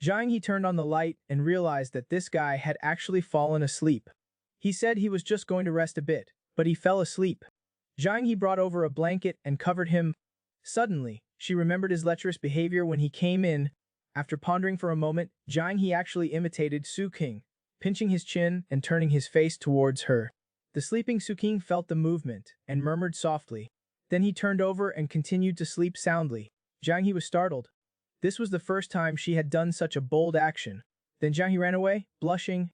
Jiang He turned on the light and realized that this guy had actually fallen asleep. He said he was just going to rest a bit, but he fell asleep. Jiang He brought over a blanket and covered him. Suddenly, she remembered his lecherous behavior when he came in. After pondering for a moment, Jiang He actually imitated Su King, pinching his chin and turning his face towards her. The sleeping Su King felt the movement and murmured softly. Then he turned over and continued to sleep soundly. Jiang He was startled. This was the first time she had done such a bold action. Then Jiang He ran away, blushing.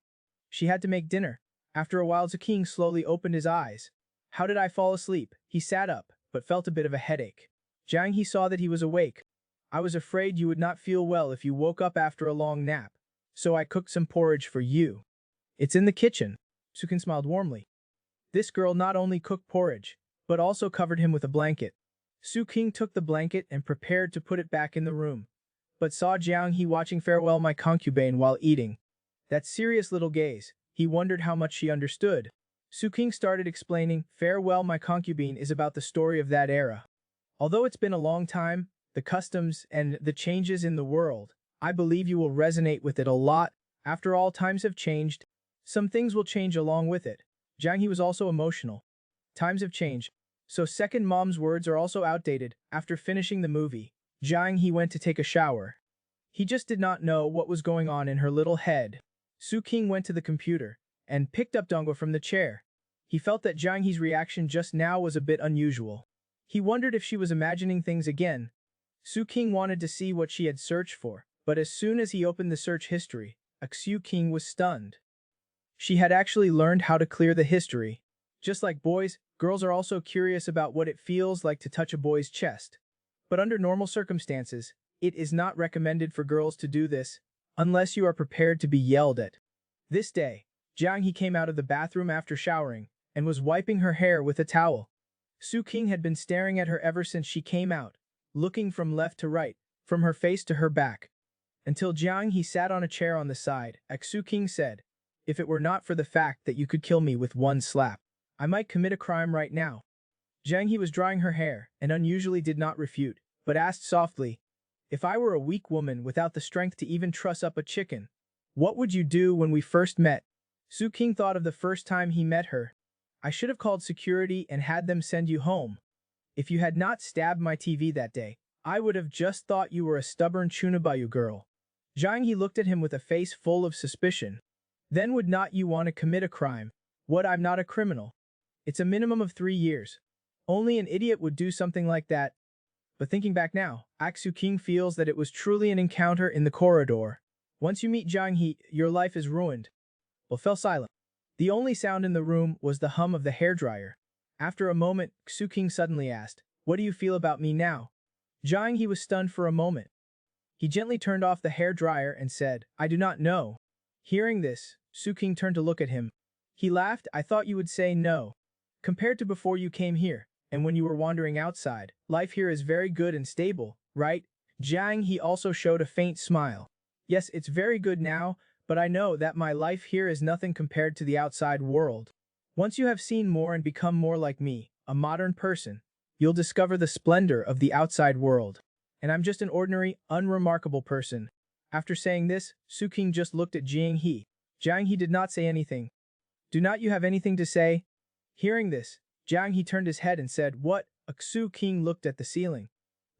She had to make dinner. After a while, Su King slowly opened his eyes. How did I fall asleep? He sat up, but felt a bit of a headache. Jiang He saw that he was awake. I was afraid you would not feel well if you woke up after a long nap, so I cooked some porridge for you. It's in the kitchen. Su King smiled warmly. This girl not only cooked porridge, but also covered him with a blanket. Su King took the blanket and prepared to put it back in the room, but saw Jiang He watching Farewell My Concubine while eating. That serious little gaze, he wondered how much she understood. Su King started explaining, Farewell My Concubine is about the story of that era. Although it's been a long time, the customs and the changes in the world, I believe you will resonate with it a lot. After all, times have changed. Some things will change along with it. Jiang He was also emotional. Times have changed. So second mom's words are also outdated. After finishing the movie, Jiang He went to take a shower. He just did not know what was going on in her little head. Su King went to the computer and picked up Dongguo from the chair. He felt that Jiang He's reaction just now was a bit unusual. He wondered if she was imagining things again. Su King wanted to see what she had searched for, but as soon as he opened the search history, Su King was stunned. She had actually learned how to clear the history. Just like boys, girls are also curious about what it feels like to touch a boy's chest. But under normal circumstances, it is not recommended for girls to do this, unless you are prepared to be yelled at. This day, Jiang He came out of the bathroom after showering, and was wiping her hair with a towel. Su King had been staring at her ever since she came out, looking from left to right, from her face to her back. Until Jiang He sat on a chair on the side, Su King said, if it were not for the fact that you could kill me with one slap, I might commit a crime right now. Jiang He was drying her hair, and unusually did not refute, but asked softly, if I were a weak woman without the strength to even truss up a chicken, what would you do when we first met? Su King thought of the first time he met her. I should have called security and had them send you home. If you had not stabbed my TV that day, I would have just thought you were a stubborn Chunabayu girl. Jiang He looked at him with a face full of suspicion. Then would not you want to commit a crime? What, I'm not a criminal. It's a minimum of 3 years. Only an idiot would do something like that. But thinking back now, Su King feels that it was truly an encounter in the corridor. Once you meet Jiang He, your life is ruined. Well, fell silent. The only sound in the room was the hum of the hairdryer. After a moment, Su King suddenly asked, what do you feel about me now? Jiang He was stunned for a moment. He gently turned off the hairdryer and said, I do not know. Hearing this, Su King turned to look at him. He laughed, I thought you would say no. Compared to before you came here, and when you were wandering outside, life here is very good and stable, right? Jiang He also showed a faint smile. Yes, it's very good now, but I know that my life here is nothing compared to the outside world. Once you have seen more and become more like me, a modern person, you'll discover the splendor of the outside world. And I'm just an ordinary, unremarkable person. After saying this, Su King just looked at Jiang He. Jiang He did not say anything. Do not you have anything to say? Hearing this, Jiang He turned his head and said, what? Su King looked at the ceiling.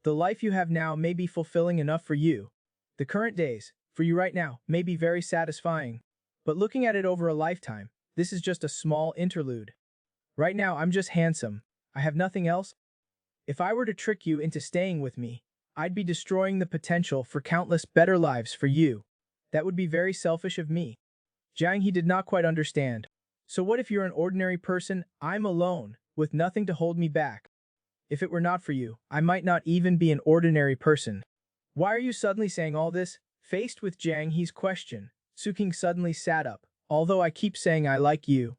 The life you have now may be fulfilling enough for you. The current days, for you right now, may be very satisfying. But looking at it over a lifetime, this is just a small interlude. Right now I'm just handsome. I have nothing else. If I were to trick you into staying with me, I'd be destroying the potential for countless better lives for you. That would be very selfish of me. Jiang He did not quite understand. So what if you're an ordinary person? I'm alone, with nothing to hold me back. If it were not for you, I might not even be an ordinary person. Why are you suddenly saying all this? Faced with Jiang He's question, Su King suddenly sat up. Although I keep saying I like you.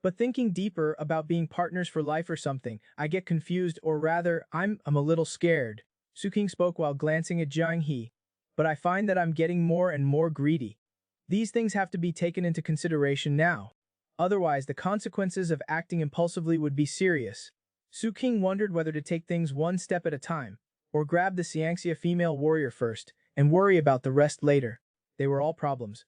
But thinking deeper about being partners for life or something, I get confused, or rather, I'm a little scared. Su King spoke while glancing at Jiang He. But I find that I'm getting more and more greedy. These things have to be taken into consideration now. Otherwise, the consequences of acting impulsively would be serious. Su King wondered whether to take things one step at a time, or grab the Xiangxia female warrior first, and worry about the rest later. They were all problems.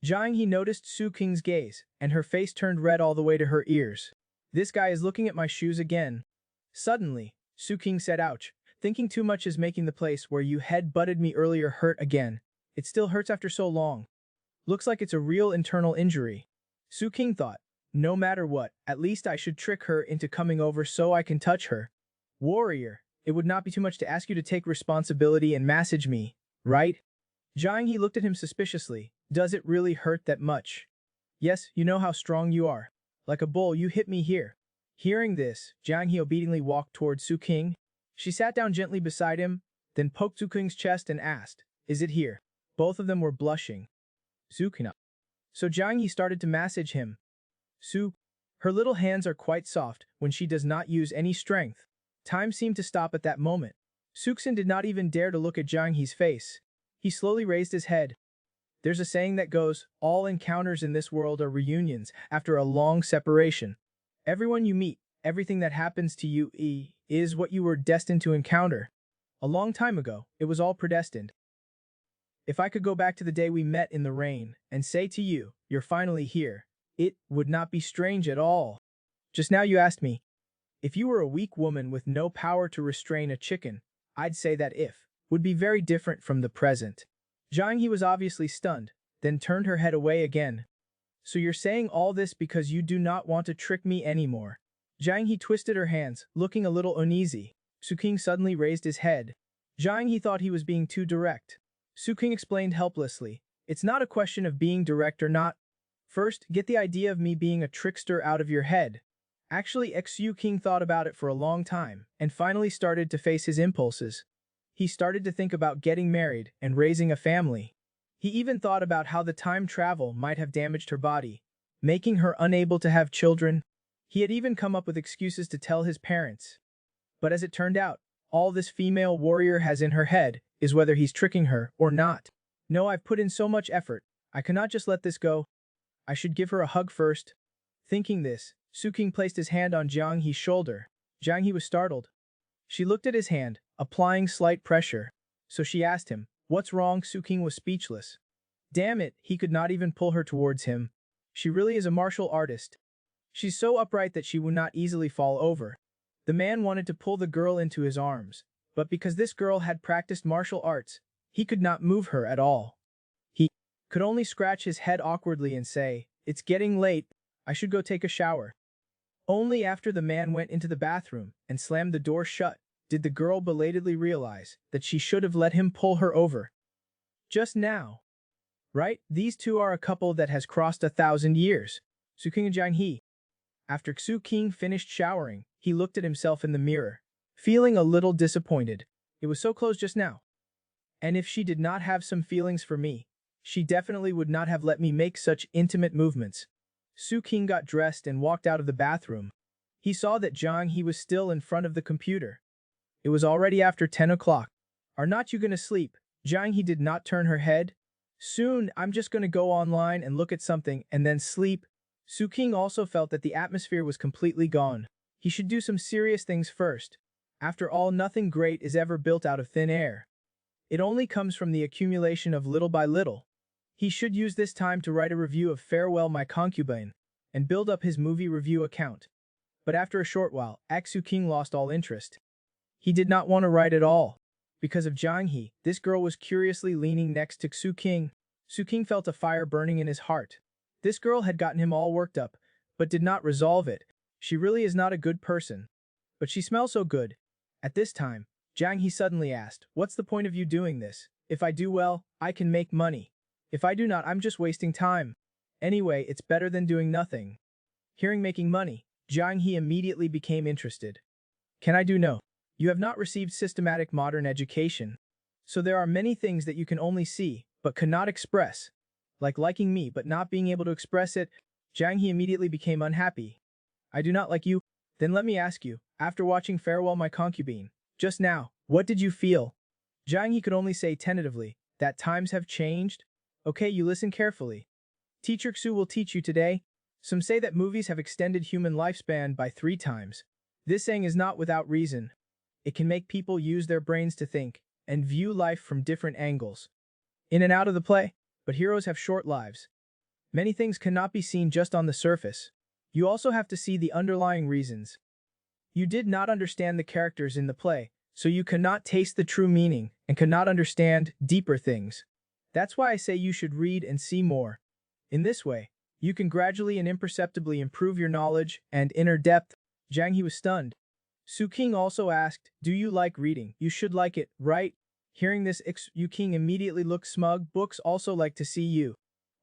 Jiang He noticed Su King's gaze, and her face turned red all the way to her ears. This guy is looking at my shoes again. Suddenly, Su King said, ouch. Thinking too much is making the place where you head-butted me earlier hurt again. It still hurts after so long. Looks like it's a real internal injury. Su King thought, no matter what, at least I should trick her into coming over so I can touch her. Warrior, it would not be too much to ask you to take responsibility and massage me, right? Jiang He looked at him suspiciously. Does it really hurt that much? Yes, you know how strong you are. Like a bull, you hit me here. Hearing this, Jiang He obediently walked toward Su King. She sat down gently beside him, then poked Su King's chest and asked, is it here? Both of them were blushing. Su King. So Jiang He started to massage him. Su, her little hands are quite soft when she does not use any strength. Time seemed to stop at that moment. Suksin did not even dare to look at Jiang He's face. He slowly raised his head. There's a saying that goes, all encounters in this world are reunions after a long separation. Everyone you meet, everything that happens to you is what you were destined to encounter. A long time ago, it was all predestined. If I could go back to the day we met in the rain and say to you, you're finally here, it would not be strange at all. Just now you asked me, if you were a weak woman with no power to restrain a chicken, I'd say that if would be very different from the present. Jiang He was obviously stunned, then turned her head away again. So you're saying all this because you do not want to trick me anymore. Jiang He twisted her hands, looking a little uneasy. Su King suddenly raised his head. Jiang He thought he was being too direct. Su King explained helplessly, it's not a question of being direct or not. First, get the idea of me being a trickster out of your head. Actually, Su King thought about it for a long time, and finally started to face his impulses. He started to think about getting married and raising a family. He even thought about how the time travel might have damaged her body, making her unable to have children. He had even come up with excuses to tell his parents. But as it turned out, all this female warrior has in her head is whether he's tricking her or not. No, I've put in so much effort. I cannot just let this go. I should give her a hug first. Thinking this, Su King placed his hand on Jiang He's shoulder. Jiang He was startled. She looked at his hand, applying slight pressure. So she asked him, what's wrong? Su King was speechless. Damn it, he could not even pull her towards him. She really is a martial artist. She's so upright that she would not easily fall over. The man wanted to pull the girl into his arms, but because this girl had practiced martial arts, he could not move her at all. He could only scratch his head awkwardly and say, it's getting late, I should go take a shower. Only after the man went into the bathroom and slammed the door shut did the girl belatedly realize that she should have let him pull her over. Just now. Right? These two are a couple that has crossed 1,000 years. Su King and Jiang He. After Su King finished showering, he looked at himself in the mirror, feeling a little disappointed. It was so close just now. And if she did not have some feelings for me, she definitely would not have let me make such intimate movements. Su King got dressed and walked out of the bathroom. He saw that Jiang He was still in front of the computer. It was already after 10 o'clock. Are not you gonna sleep? Jiang He did not turn her head. Soon, I'm just gonna go online and look at something and then sleep. Su King also felt that the atmosphere was completely gone. He should do some serious things first. After all, nothing great is ever built out of thin air. It only comes from the accumulation of little by little. He should use this time to write a review of Farewell My Concubine and build up his movie review account. But after a short while, Su King lost all interest. He did not want to write at all. Because of Jiang He, this girl was curiously leaning next to Su King. Su King felt a fire burning in his heart. This girl had gotten him all worked up, but did not resolve it. She really is not a good person. But she smells so good. At this time, Jiang He suddenly asked, what's the point of you doing this? If I do well, I can make money. If I do not, I'm just wasting time. Anyway, it's better than doing nothing. Hearing making money, Jiang He immediately became interested. Can I do no? You have not received systematic modern education. So there are many things that you can only see, but cannot express. Like liking me but not being able to express it, Jiang He immediately became unhappy. I do not like you? Then let me ask you, after watching Farewell My Concubine, just now, what did you feel? Jiang He could only say tentatively, that times have changed? Okay, you listen carefully. Teacher Xu will teach you today. Some say that movies have extended human lifespan by 3 times. This saying is not without reason. It can make people use their brains to think and view life from different angles. In and out of the play, but heroes have short lives. Many things cannot be seen just on the surface. You also have to see the underlying reasons. You did not understand the characters in the play, so you cannot taste the true meaning and cannot understand deeper things. That's why I say you should read and see more. In this way, you can gradually and imperceptibly improve your knowledge and inner depth. Jiang He was stunned. Su King also asked, do you like reading? You should like it, right? Hearing this, Su King immediately looked smug. Books also like to see you.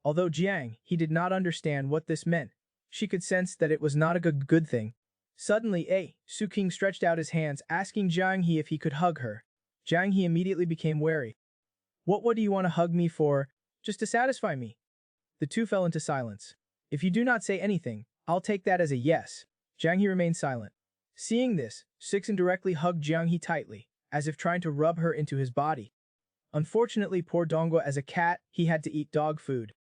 Although Jiang He did not understand what this meant, she could sense that it was not a good thing. Suddenly, Su King stretched out his hands, asking Jiang He if he could hug her. Jiang He immediately became wary. What do you want to hug me for? Just to satisfy me. The two fell into silence. If you do not say anything, I'll take that as a yes. Jiang He remained silent. Seeing this, Sixen directly hugged Jiang He tightly, as if trying to rub her into his body. Unfortunately, poor Dongguo as a cat, he had to eat dog food.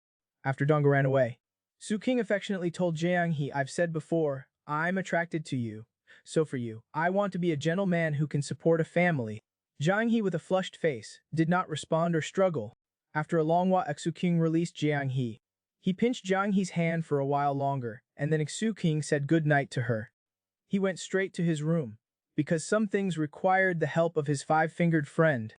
After Dongguo ran away, Su King affectionately told Jiang He, I've said before, I'm attracted to you. So for you, I want to be a gentleman who can support a family. Jiang He with a flushed face, did not respond or struggle. After a long while, Su King released Jiang He. He pinched Jiang He's hand for a while longer, and then Su King said good night to her. He went straight to his room, because some things required the help of his five-fingered friend.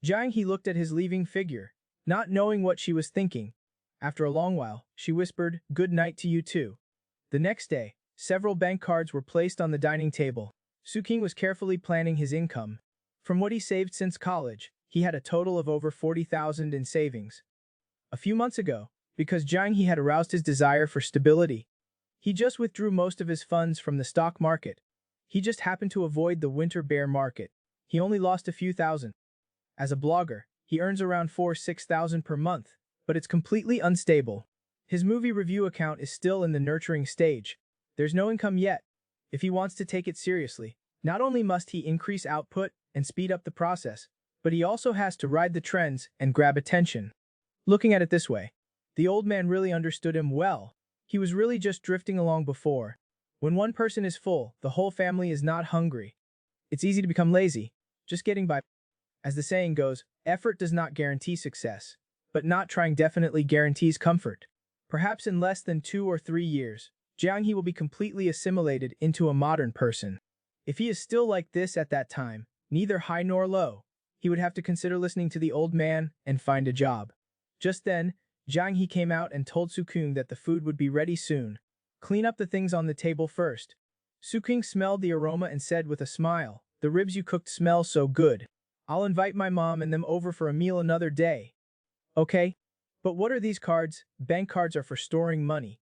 Jiang He looked at his leaving figure, not knowing what she was thinking. After a long while, she whispered, good night to you too. The next day, several bank cards were placed on the dining table. Su King was carefully planning his income. From what he saved since college, he had a total of over 40,000 in savings. A few months ago, because Jiang He had aroused his desire for stability, he just withdrew most of his funds from the stock market. He just happened to avoid the winter bear market. He only lost a few thousand. As a blogger, he earns around 4,000–6,000 per month, but it's completely unstable. His movie review account is still in the nurturing stage. There's no income yet. If he wants to take it seriously, not only must he increase output and speed up the process, but he also has to ride the trends and grab attention. Looking at it this way, the old man really understood him well. He was really just drifting along before. When one person is full, the whole family is not hungry. It's easy to become lazy, just getting by. As the saying goes, effort does not guarantee success, but not trying definitely guarantees comfort. Perhaps in less than 2 or 3 years, Jiang He will be completely assimilated into a modern person. If he is still like this at that time, neither high nor low, he would have to consider listening to the old man and find a job. Just then, Jiang He came out and told Su King that the food would be ready soon. Clean up the things on the table first. Su King smelled the aroma and said with a smile, the ribs you cooked smell so good. I'll invite my mom and them over for a meal another day. Okay? But what are these cards? Bank cards are for storing money.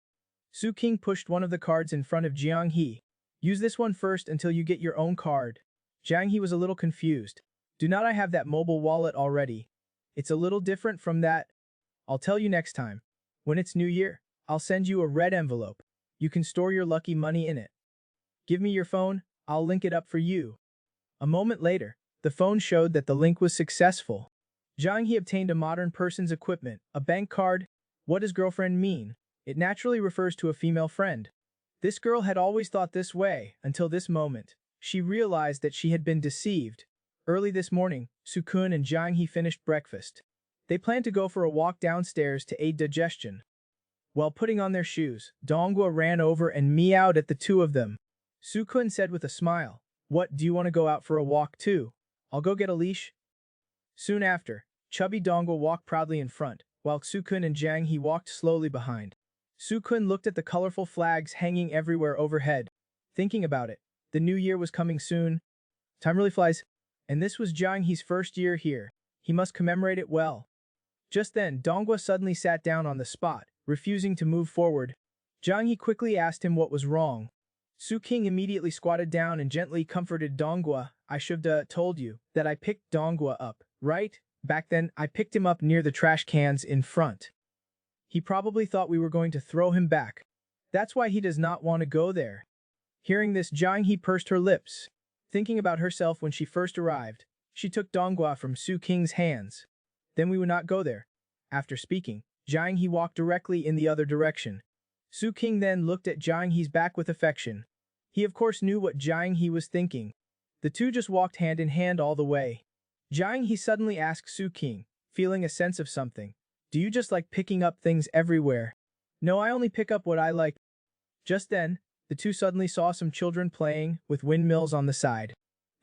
Su King pushed one of the cards in front of Jiang He. Use this one first until you get your own card. Jiang He was a little confused. Do not I have that mobile wallet already? It's a little different from that. I'll tell you next time. When it's New Year, I'll send you a red envelope. You can store your lucky money in it. Give me your phone, I'll link it up for you. A moment later, the phone showed that the link was successful. Jiang He obtained a modern person's equipment, a bank card. What does girlfriend mean? It naturally refers to a female friend. This girl had always thought this way, until this moment. She realized that she had been deceived. Early this morning, Su Kun and Jiang He finished breakfast. They planned to go for a walk downstairs to aid digestion. While putting on their shoes, Dongguo ran over and meowed at the two of them. Su Kun said with a smile, what, do you want to go out for a walk too? I'll go get a leash. Soon after, chubby Dongguo walked proudly in front, while Su Kun and Jiang He walked slowly behind. Su Kun looked at the colorful flags hanging everywhere overhead. Thinking about it, the new year was coming soon. Time really flies. And this was Jiang He's first year here. He must commemorate it well. Just then, Dongguo suddenly sat down on the spot, refusing to move forward. Jiang He quickly asked him what was wrong. Su King immediately squatted down and gently comforted Dongguo. I should've told you that I picked Dongguo up, right? Back then, I picked him up near the trash cans in front. He probably thought we were going to throw him back. That's why he does not want to go there. Hearing this, Jiang He pursed her lips. Thinking about herself when she first arrived, she took Dongguo from Su King's hands. Then we would not go there. After speaking, Jiang He walked directly in the other direction. Su King then looked at Jiang He's back with affection. He of course knew what Jiang He was thinking. The two just walked hand in hand all the way. Jiang He suddenly asked Su King, feeling a sense of something. Do you just like picking up things everywhere? No, I only pick up what I like. Just then, the two suddenly saw some children playing with windmills on the side.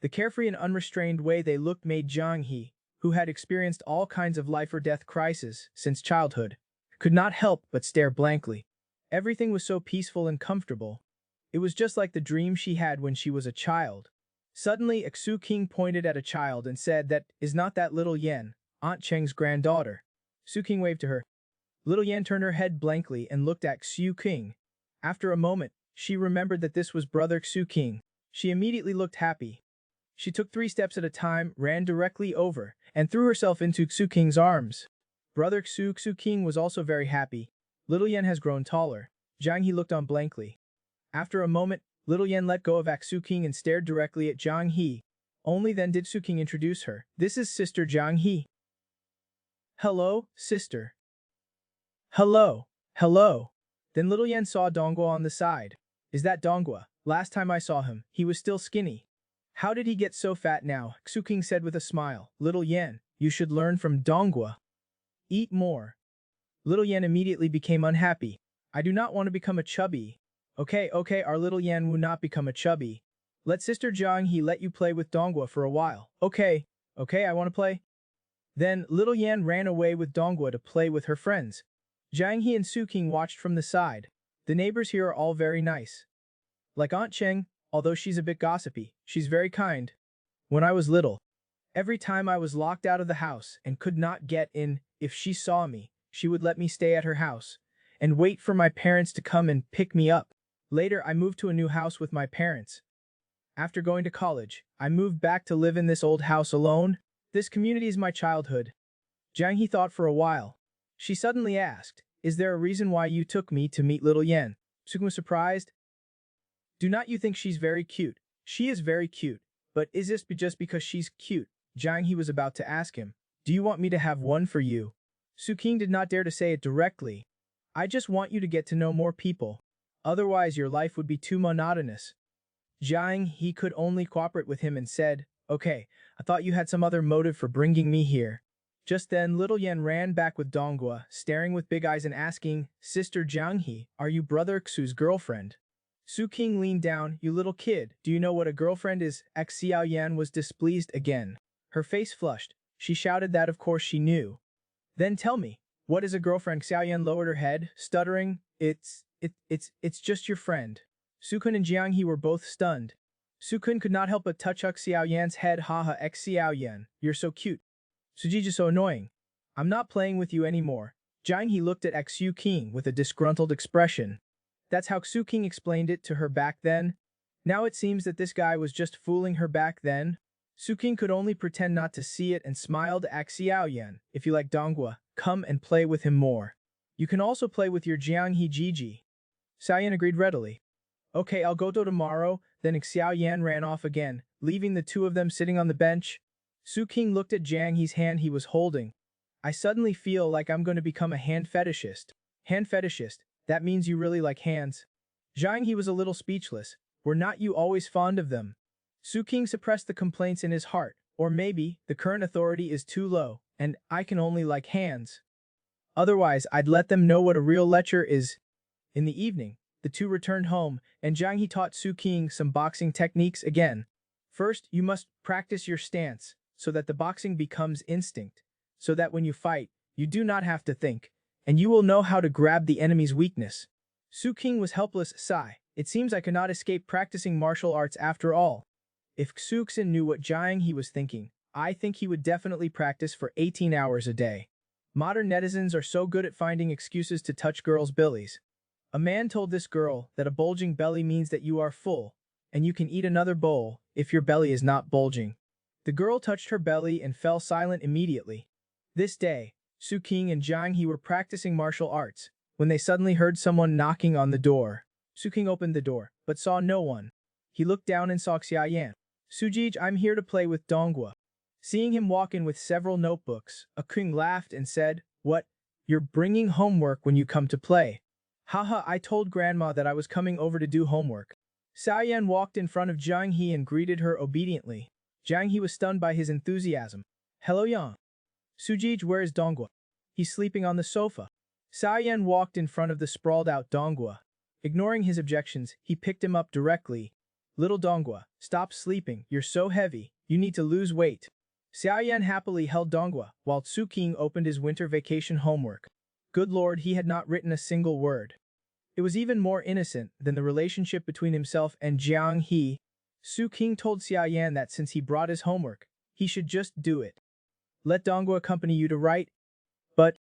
The carefree and unrestrained way they looked made Jiang He, who had experienced all kinds of life-or-death crises since childhood, could not help but stare blankly. Everything was so peaceful and comfortable. It was just like the dream she had when she was a child. Suddenly, Su King pointed at a child and said, that is not that little Yen, Aunt Cheng's granddaughter. Su King waved to her. Little Yen turned her head blankly and looked at Su King. After a moment, she remembered that this was brother Su King. She immediately looked happy. She took 3 steps at a time, ran directly over, and threw herself into Su King's arms. Brother Su King was also very happy. Little Yen has grown taller. Jiang He looked on blankly. After a moment, Little Yan let go of Su King and stared directly at Jiang He. Only then did Su King introduce her. This is Sister Jiang He. Hello, sister. Hello. Hello. Then Little Yan saw Donghua on the side. Is that Donghua? Last time I saw him, he was still skinny. How did he get so fat now? Su King said with a smile. Little Yan, you should learn from Donghua. Eat more. Little Yan immediately became unhappy. I do not want to become a chubby. Okay, our little Yan will not become a chubby. Let Sister Jiang He let you play with Donghua for a while. Okay, I want to play. Then little Yan ran away with Donghua to play with her friends. Jiang He and Su King watched from the side. The neighbors here are all very nice. Like Aunt Cheng, although she's a bit gossipy, she's very kind. When I was little, every time I was locked out of the house and could not get in, if she saw me, she would let me stay at her house and wait for my parents to come and pick me up. Later, I moved to a new house with my parents. After going to college, I moved back to live in this old house alone. This community is my childhood. Jiang He thought for a while. She suddenly asked, is there a reason why you took me to meet little Yan? Su King was surprised. Do not you think she's very cute? She is very cute, but is this just because she's cute? Jiang He was about to ask him, do you want me to have one for you? Su King did not dare to say it directly. I just want you to get to know more people. Otherwise your life would be too monotonous. Jiang He could only cooperate with him and said, okay, I thought you had some other motive for bringing me here. Just then little Yan ran back with Donghua, staring with big eyes and asking, Sister Jiang He, are you Brother Xu's girlfriend? Su King leaned down, you little kid, do you know what a girlfriend is? Xiao Yan was displeased again. Her face flushed. She shouted that of course she knew. Then tell me, what is a girlfriend? Xiao Yan lowered her head, stuttering, it's just your friend. Su Kun and Jiang He were both stunned. Su Kun could not help but touch Xiao Yan's head. Haha, Xiao Yan, you're so cute. Suji is so annoying. I'm not playing with you anymore. Jiang He looked at Su King with a disgruntled expression. That's how Su King explained it to her back then. Now it seems that this guy was just fooling her back then. Su King could only pretend not to see it and smiled at Xiao Yan. If you like Donghua, come and play with him more. You can also play with your Jiang He Gigi. Xiao Yan agreed readily. Okay, I'll go tomorrow. Then Xiao Yan ran off again, leaving the two of them sitting on the bench. Su King looked at Jiang He's hand he was holding. I suddenly feel like I'm going to become a hand fetishist. Hand fetishist, that means you really like hands. Jiang He was a little speechless. Were not you always fond of them? Su King suppressed the complaints in his heart. Or maybe, the current authority is too low, and I can only like hands. Otherwise, I'd let them know what a real lecher is. In the evening, the two returned home, and Jiang He taught Su King some boxing techniques again. First, you must practice your stance, so that the boxing becomes instinct, so that when you fight, you do not have to think, and you will know how to grab the enemy's weakness. Su King was helpless. Sigh. It seems I cannot escape practicing martial arts after all. If Su King knew what Jiang He was thinking, I think he would definitely practice for 18 hours a day. Modern netizens are so good at finding excuses to touch girls' bellies. A man told this girl that a bulging belly means that you are full, and you can eat another bowl if your belly is not bulging. The girl touched her belly and fell silent immediately. This day, Su King and Jiang He were practicing martial arts, when they suddenly heard someone knocking on the door. Su King opened the door, but saw no one. He looked down and saw Xiao Yan. Sujij, I'm here to play with Donghua. Seeing him walk in with several notebooks, a king laughed and said, What? You're bringing homework when you come to play. Haha, I told grandma that I was coming over to do homework. Xiao Yan walked in front of Jiang He and greeted her obediently. Jiang He was stunned by his enthusiasm. Hello Yang. Sujij, where is Donghua? He's sleeping on the sofa. Xiao Yan walked in front of the sprawled-out Donghua. Ignoring his objections, he picked him up directly. Little Donghua, stop sleeping, you're so heavy, you need to lose weight. Xiao Yan happily held Donghua, while Su King opened his winter vacation homework. Good lord, he had not written a single word. It was even more innocent than the relationship between himself and Jiang He. Su King told Xiao Yan that since he brought his homework, he should just do it. Let Donghua accompany you to write. But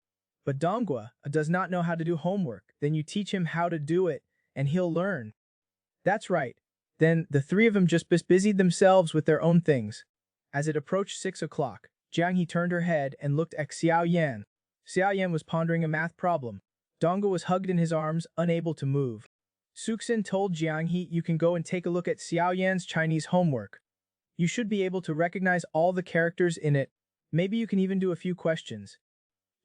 Donghua does not know how to do homework, then you teach him how to do it, and he'll learn. That's right. Then the three of them just busied themselves with their own things. As it approached 6 o'clock, Jiang He turned her head and looked at Xiao Yan. Xiao Yan was pondering a math problem. Donghua was hugged in his arms, unable to move. Suxin told Jiang He, you can go and take a look at Xiao Yan's Chinese homework. You should be able to recognize all the characters in it. Maybe you can even do a few questions.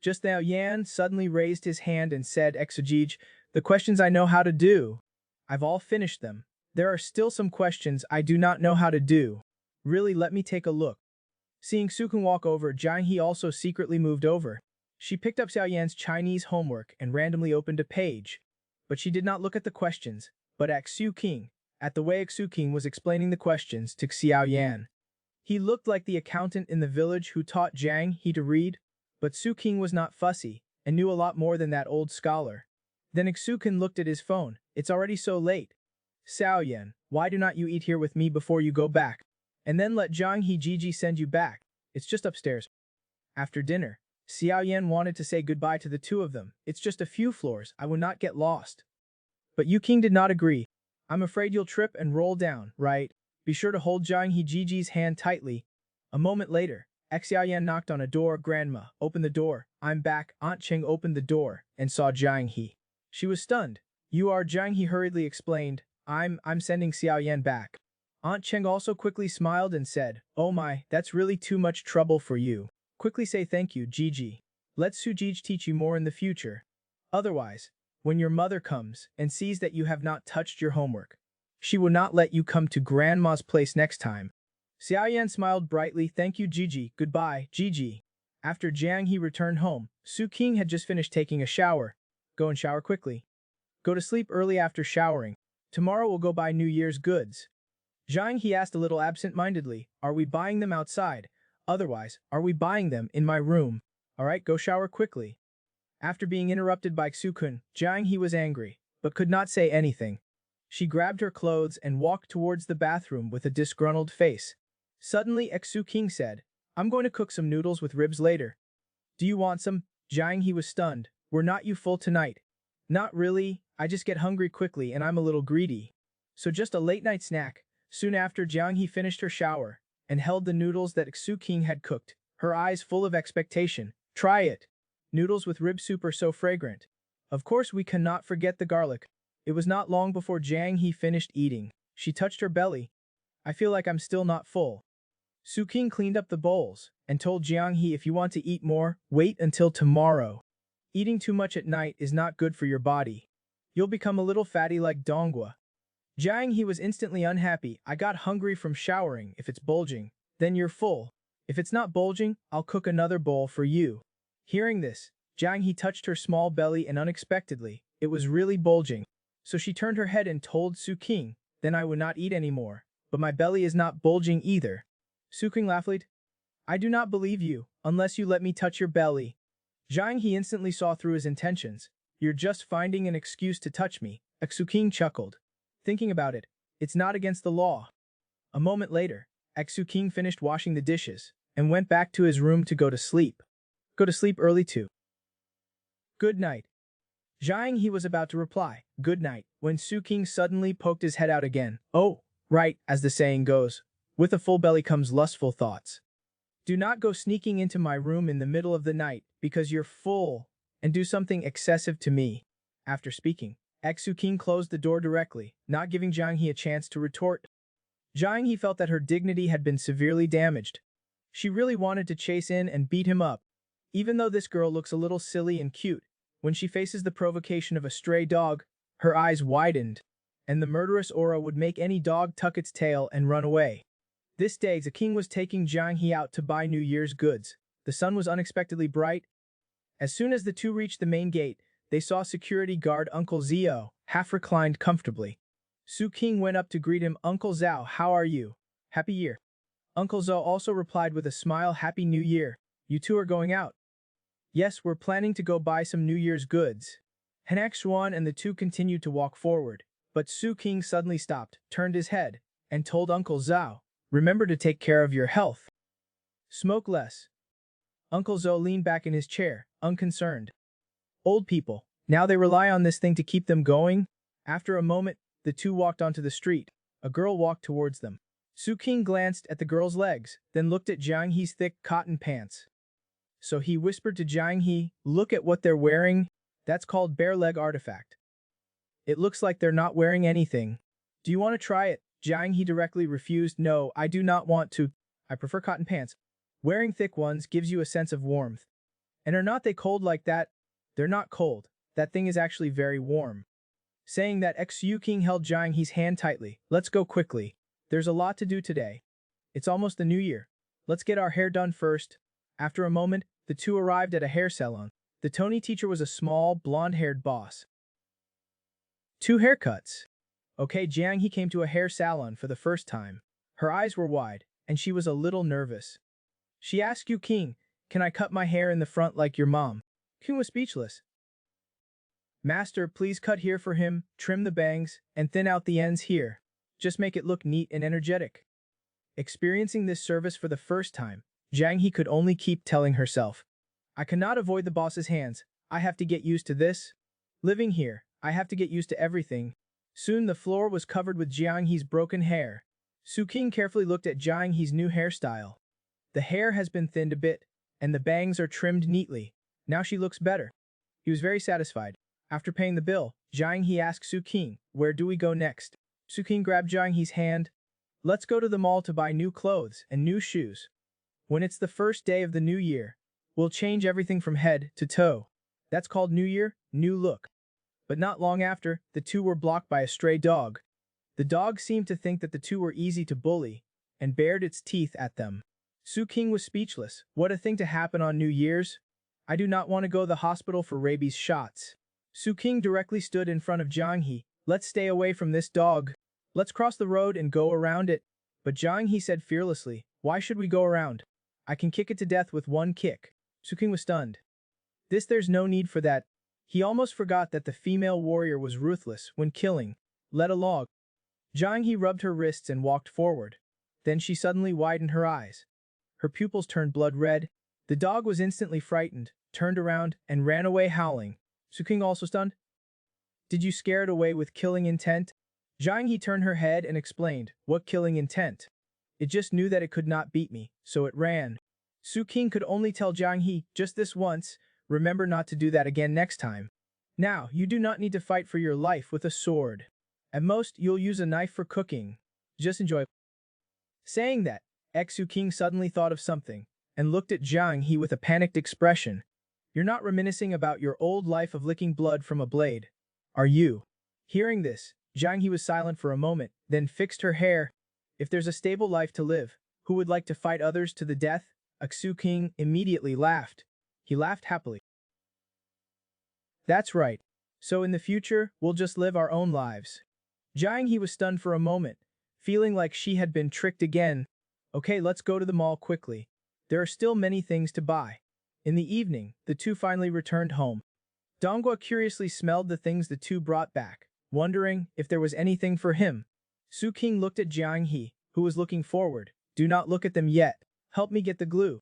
Just now Yan suddenly raised his hand and said, Exegege, the questions I know how to do. I've all finished them. There are still some questions I do not know how to do. Really, let me take a look. Seeing Sukun walk over, Jiang He also secretly moved over. She picked up Xiao Yan's Chinese homework and randomly opened a page. But she did not look at the questions, but at Xu King, at the way Xu King was explaining the questions to Xiao Yan. He looked like the accountant in the village who taught Jiang He to read, but Xu King was not fussy and knew a lot more than that old scholar. Then Xu King looked at his phone. It's already so late. Xiao Yan, why do not you eat here with me before you go back? And then let Jiang He Gigi send you back. It's just upstairs. After dinner, Xiao Yan wanted to say goodbye to the two of them. It's just a few floors, I will not get lost. But Yu King did not agree. I'm afraid you'll trip and roll down, right? Be sure to hold Jiang He Gigi's hand tightly. A moment later, Xiao Yan knocked on a door. Grandma, open the door. I'm back. Aunt Cheng opened the door and saw Jiang He. She was stunned. You are Jiang He hurriedly explained. I'm sending Xiao Yan back. Aunt Cheng also quickly smiled and said, oh my, that's really too much trouble for you. Quickly say thank you, Gigi. Let Su Gigi teach you more in the future. Otherwise, when your mother comes and sees that you have not touched your homework, she will not let you come to Grandma's place next time. Xiao Yan smiled brightly. Thank you, Gigi. Goodbye, Gigi. After Jiang He returned home, Su King had just finished taking a shower. Go and shower quickly. Go to sleep early after showering. Tomorrow we'll go buy New Year's goods. Jiang He asked a little absent-mindedly, are we buying them outside? Otherwise, are we buying them in my room? Alright, go shower quickly. After being interrupted by Xu-kun, Jiang He was angry, but could not say anything. She grabbed her clothes and walked towards the bathroom with a disgruntled face. Suddenly, Xu King said, I'm going to cook some noodles with ribs later. Do you want some? Jiang He was stunned. Were not you full tonight? Not really, I just get hungry quickly and I'm a little greedy. So just a late-night snack. Soon after, Jiang He finished her shower and held the noodles that Xu King had cooked, her eyes full of expectation. Try it. Noodles with rib soup are so fragrant. Of course, we cannot forget the garlic. It was not long before Jiang He finished eating. She touched her belly. I feel like I'm still not full. Su King cleaned up the bowls and told Jiang He, if you want to eat more, wait until tomorrow. Eating too much at night is not good for your body. You'll become a little fatty like Donghua. Jiang He was instantly unhappy. I got hungry from showering. If it's bulging, then you're full. If it's not bulging, I'll cook another bowl for you. Hearing this, Jiang He touched her small belly and unexpectedly, it was really bulging. So she turned her head and told Su King, then I would not eat anymore. But my belly is not bulging either. Su King laughed. I do not believe you, unless you let me touch your belly. Jiang He instantly saw through his intentions. You're just finding an excuse to touch me. Su King chuckled. Thinking about it, it's not against the law. A moment later, Xu King finished washing the dishes and went back to his room to go to sleep. Go to sleep early too. Good night. Jiang He was about to reply, good night, when Su King suddenly poked his head out again. Oh, right, as the saying goes, with a full belly comes lustful thoughts. Do not go sneaking into my room in the middle of the night because you're full and do something excessive to me. After speaking, Xu King closed the door directly, not giving Jiang He a chance to retort. Jiang He felt that her dignity had been severely damaged. She really wanted to chase in and beat him up. Even though this girl looks a little silly and cute, when she faces the provocation of a stray dog, her eyes widened, and the murderous aura would make any dog tuck its tail and run away. This day, the king was taking Jiang He out to buy New Year's goods. The sun was unexpectedly bright. As soon as the two reached the main gate, they saw security guard Uncle Zhao, half reclined comfortably. Su King went up to greet him. Uncle Zhao, how are you? Happy Year. Uncle Zhao also replied with a smile, Happy New Year. You two are going out. Yes, we're planning to go buy some New Year's goods. Henak Xuan and the two continued to walk forward, but Su King suddenly stopped, turned his head, and told Uncle Zhao, remember to take care of your health. Smoke less. Uncle Zhao leaned back in his chair, unconcerned. Old people, now they rely on this thing to keep them going. After a moment, the two walked onto the street. A girl walked towards them. Su King glanced at the girl's legs, then looked at Jiang He's thick cotton pants. So he whispered to Jiang He, look at what they're wearing. That's called bare leg artifact. It looks like they're not wearing anything. Do you want to try it? Jiang He directly refused. No, I do not want to. I prefer cotton pants. Wearing thick ones gives you a sense of warmth. And are not they cold like that? They're not cold. That thing is actually very warm. Saying that, Xu King held Jiang He's hand tightly. Let's go quickly. There's a lot to do today. It's almost the new year. Let's get our hair done first. After a moment, the two arrived at a hair salon. The Tony teacher was a small, blonde-haired boss. 2 haircuts. Okay, Jiang He came to a hair salon for the first time. Her eyes were wide, and she was a little nervous. She asked Yu King, can I cut my hair in the front like your mom? King was speechless. Master, please cut here for him, trim the bangs, and thin out the ends here. Just make it look neat and energetic. Experiencing this service for the first time, Jiang He could only keep telling herself, I cannot avoid the boss's hands. I have to get used to this. Living here, I have to get used to everything. Soon the floor was covered with Jiang He's broken hair. Su King carefully looked at Jiang He's new hairstyle. The hair has been thinned a bit, and the bangs are trimmed neatly. Now she looks better. He was very satisfied. After paying the bill, Jiang He asked Su King, where do we go next? Su King grabbed Jiang He's hand. Let's go to the mall to buy new clothes and new shoes. When it's the first day of the new year, we'll change everything from head to toe. That's called New Year, New Look. But not long after, the two were blocked by a stray dog. The dog seemed to think that the two were easy to bully, and bared its teeth at them. Su King was speechless. What a thing to happen on New Year's. I do not want to go to the hospital for rabies shots. Su King directly stood in front of Jiang He. Let's stay away from this dog. Let's cross the road and go around it. But Jiang He said fearlessly, why should we go around? I can kick it to death with one kick. Su King was stunned. There's no need for that. He almost forgot that the female warrior was ruthless when killing. Let alone. Jiang He rubbed her wrists and walked forward. Then she suddenly widened her eyes. Her pupils turned blood red. The dog was instantly frightened, turned around, and ran away howling. Su King also stunned. Did you scare it away with killing intent? Jiang He turned her head and explained, what killing intent? It just knew that it could not beat me, so it ran. Su King could only tell Jiang He, just this once, remember not to do that again next time. Now, you do not need to fight for your life with a sword. At most, you'll use a knife for cooking. Just enjoy. Saying that, Xu King suddenly thought of something, and looked at Jiang He with a panicked expression. You're not reminiscing about your old life of licking blood from a blade, are you? Hearing this, Jiang He was silent for a moment, then fixed her hair. If there's a stable life to live, who would like to fight others to the death? Xu King immediately laughed. He laughed happily. That's right. So in the future, we'll just live our own lives. Jiang He was stunned for a moment, feeling like she had been tricked again. Okay, let's go to the mall quickly. There are still many things to buy. In the evening, the two finally returned home. Donghua curiously smelled the things the two brought back, wondering if there was anything for him. Su King looked at Jiang He, who was looking forward. Do not look at them yet. Help me get the glue.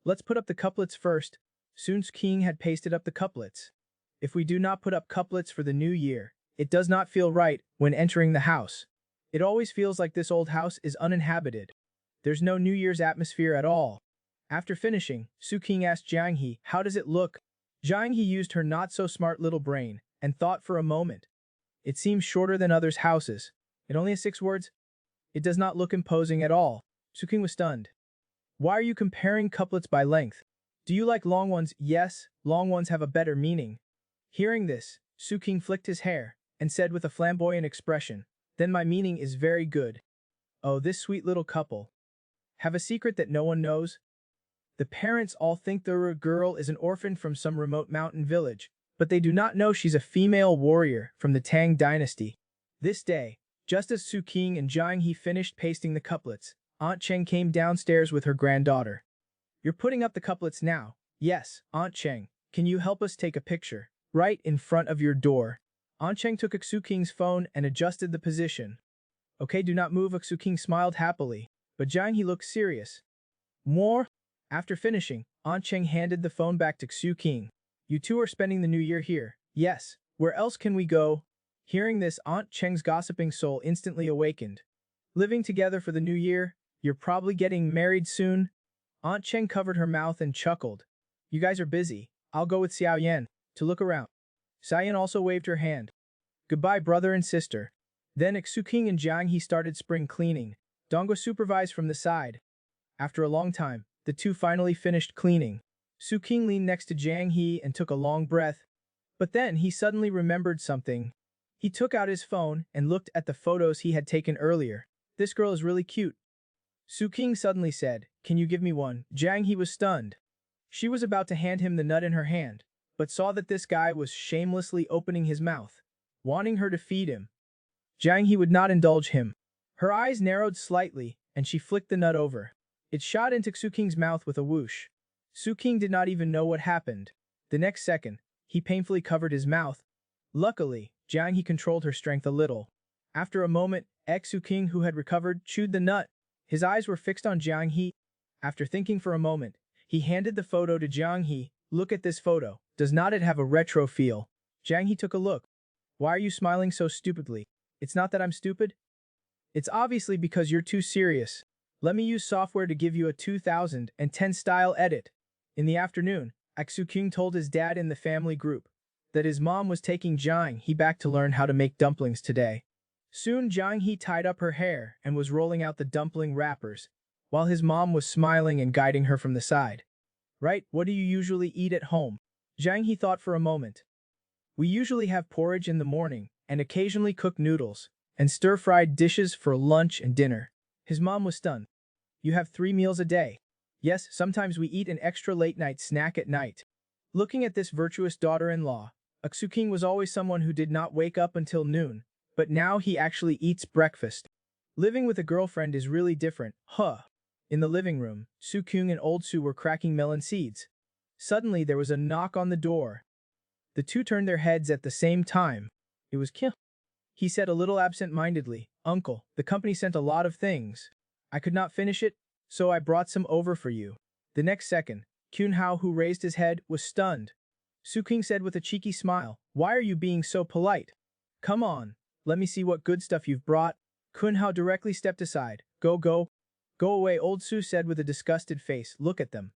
Let's put up the couplets first. Sun King had pasted up the couplets. If we do not put up couplets for the new year, it does not feel right when entering the house. It always feels like this old house is uninhabited. There's no New Year's atmosphere at all. After finishing, Su King asked Jiang He, how does it look? Jiang He used her not-so-smart little brain and thought for a moment. It seems shorter than others' houses. It only has 6 words. It does not look imposing at all. Su King was stunned. Why are you comparing couplets by length? Do you like long ones? Yes, long ones have a better meaning. Hearing this, Su King flicked his hair and said with a flamboyant expression, then my meaning is very good. Oh, this sweet little couple. Have a secret that no one knows? The parents all think the girl is an orphan from some remote mountain village, but they do not know she's a female warrior from the Tang dynasty. This day, just as Su King and Jiang He finished pasting the couplets, Aunt Cheng came downstairs with her granddaughter. You're putting up the couplets now. Yes, Aunt Cheng, can you help us take a picture? Right in front of your door. Aunt Cheng took Xu King's phone and adjusted the position. Okay, do not move. Xu King smiled happily, but Jiang He looked serious. More? After finishing, Aunt Cheng handed the phone back to Xu King. You two are spending the new year here. Yes, where else can we go? Hearing this, Aunt Cheng's gossiping soul instantly awakened. Living together for the new year? You're probably getting married soon? Aunt Cheng covered her mouth and chuckled. You guys are busy. I'll go with Xiao Yan to look around. Xiao Yan also waved her hand. Goodbye, brother and sister. Then Xu and Jiang He started spring cleaning. Dongguo supervised from the side. After a long time, the two finally finished cleaning. Su King leaned next to Jiang He and took a long breath. But then he suddenly remembered something. He took out his phone and looked at the photos he had taken earlier. This girl is really cute. Su King suddenly said, "Can you give me one?" Jiang He was stunned. She was about to hand him the nut in her hand, but saw that this guy was shamelessly opening his mouth, wanting her to feed him. Jiang He would not indulge him. Her eyes narrowed slightly, and she flicked the nut over. It shot into Su King's mouth with a whoosh. Su King did not even know what happened. The next second, he painfully covered his mouth. Luckily, Jiang He controlled her strength a little. After a moment, Su King, who had recovered, chewed the nut. His eyes were fixed on Jiang He. After thinking for a moment, he handed the photo to Jiang He. "Look at this photo. Does not it have a retro feel?" Jiang He took a look. "Why are you smiling so stupidly?" "It's not that I'm stupid. It's obviously because you're too serious. Let me use software to give you a 2010 style edit." In the afternoon, Su King told his dad in the family group that his mom was taking Jiang He back to learn how to make dumplings today. Soon Jiang He tied up her hair and was rolling out the dumpling wrappers, while his mom was smiling and guiding her from the side. "Right, what do you usually eat at home?" Jiang He thought for a moment. "We usually have porridge in the morning, and occasionally cook noodles, and stir-fried dishes for lunch and dinner." His mom was stunned. "You have 3 meals a day?" "Yes, sometimes we eat an extra late-night snack at night." Looking at this virtuous daughter-in-law, Su King was always someone who did not wake up until noon, but now he actually eats breakfast. Living with a girlfriend is really different, huh? In the living room, Su King and Old Su were cracking melon seeds. Suddenly there was a knock on the door. The two turned their heads at the same time. It was Kim. He said a little absent-mindedly, "Uncle, the company sent a lot of things. I could not finish it, so I brought some over for you." The next second, Kyun Hao, who raised his head, was stunned. Su King said with a cheeky smile, "Why are you being so polite? Come on, let me see what good stuff you've brought." Kyun Hao directly stepped aside. Go away," Old Su said with a disgusted face. "Look at them.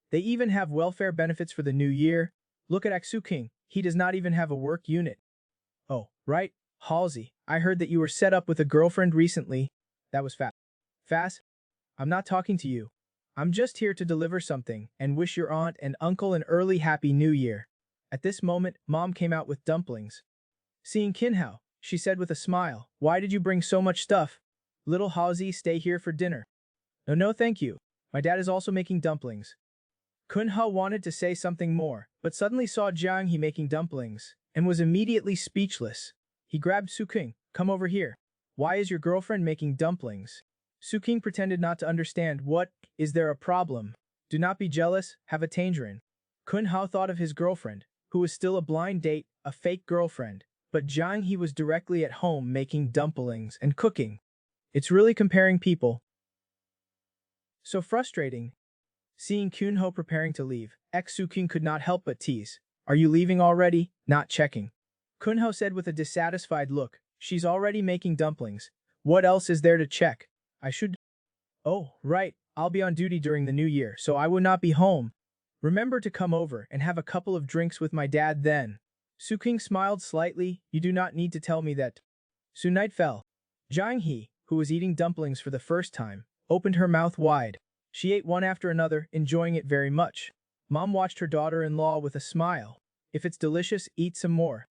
They even have welfare benefits for the new year. Look at Su King, he does not even have a work unit." "Oh, right, Halsey, I heard that you were set up with a girlfriend recently." "That was fast." "Fast? I'm not talking to you. I'm just here to deliver something and wish your aunt and uncle an early happy new year." At this moment, Mom came out with dumplings. Seeing Kinhao, she said with a smile, "Why did you bring so much stuff? Little Halsey, stay here for dinner." No, thank you. My dad is also making dumplings." Kunha wanted to say something more, but suddenly saw Jiang He making dumplings, and was immediately speechless. He grabbed Su King. "Come over here. Why is your girlfriend making dumplings?" Su King pretended not to understand. "What? Is there a problem? Do not be jealous, have a tangerine." Kun Hao thought of his girlfriend, who was still a blind date, a fake girlfriend, but Jiang He was directly at home making dumplings and cooking. It's really comparing people. So frustrating. Seeing Kunho preparing to leave, Su King could not help but tease. "Are you leaving already?" "Not checking." Kunho said with a dissatisfied look. "She's already making dumplings. What else is there to check? I should..." "Oh, right, I'll be on duty during the new year, so I will not be home. Remember to come over and have a couple of drinks with my dad then." Su King smiled slightly. "You do not need to tell me that." Soon night fell. Jiang He, who was eating dumplings for the first time, opened her mouth wide. She ate one after another, enjoying it very much. Mom watched her daughter-in-law with a smile. "If it's delicious, eat some more."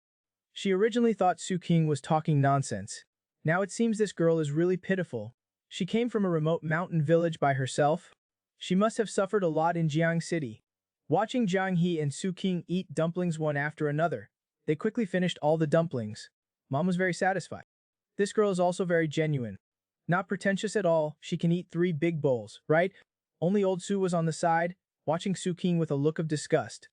She originally thought Su King was talking nonsense. Now it seems this girl is really pitiful. She came from a remote mountain village by herself. She must have suffered a lot in Jiang City. Watching Jiang He and Su King eat dumplings one after another, they quickly finished all the dumplings. Mom was very satisfied. This girl is also very genuine. Not pretentious at all, she can eat 3 big bowls, right? Only Old Su was on the side, watching Su King with a look of disgust.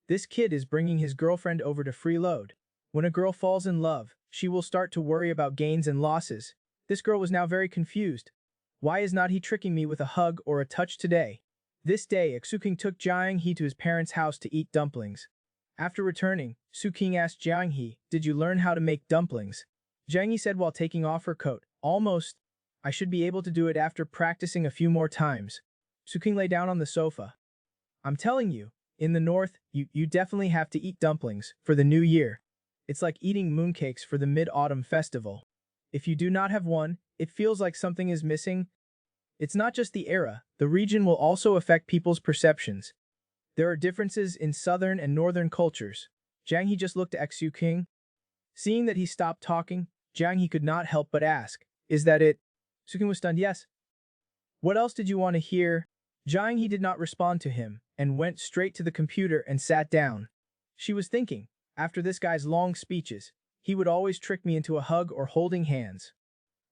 This kid is bringing his girlfriend over to freeload. When a girl falls in love, she will start to worry about gains and losses. This girl was now very confused. Why is not he tricking me with a hug or a touch today? This day, Su King took Jiang He to his parents' house to eat dumplings. After returning, Su King asked Jiang He, "Did you learn how to make dumplings?" Jiang He said while taking off her coat, "Almost. I should be able to do it after practicing a few more times." Su King lay down on the sofa. "I'm telling you, in the north, you definitely have to eat dumplings for the new year. It's like eating mooncakes for the Mid-Autumn Festival. If you do not have one, it feels like something is missing. It's not just the era, the region will also affect people's perceptions. There are differences in southern and northern cultures. Jang He just looked at Xu King. Seeing that he stopped talking, Jang He could not help but ask, "Is that it?" Su King was stunned. "Yes." "What else did you want to hear?" Jang He did not respond to him, and went straight to the computer and sat down. She was thinking, after this guy's long speeches, he would always trick me into a hug or holding hands.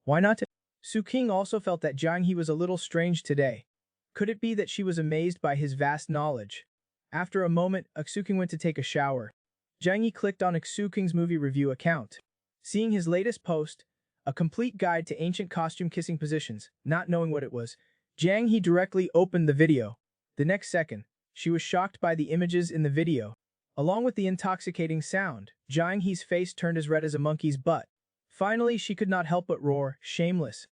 Why not? Su King also felt that Jang He was a little strange today. Could it be that she was amazed by his vast knowledge? After a moment, Su King went to take a shower. Jang He clicked on Su King's movie review account. Seeing his latest post, a complete guide to ancient costume kissing positions, not knowing what it was, Jang He directly opened the video. The next second, she was shocked by the images in the video. Along with the intoxicating sound, Jang He's face turned as red as a monkey's butt. Finally, she could not help but roar, "Shameless.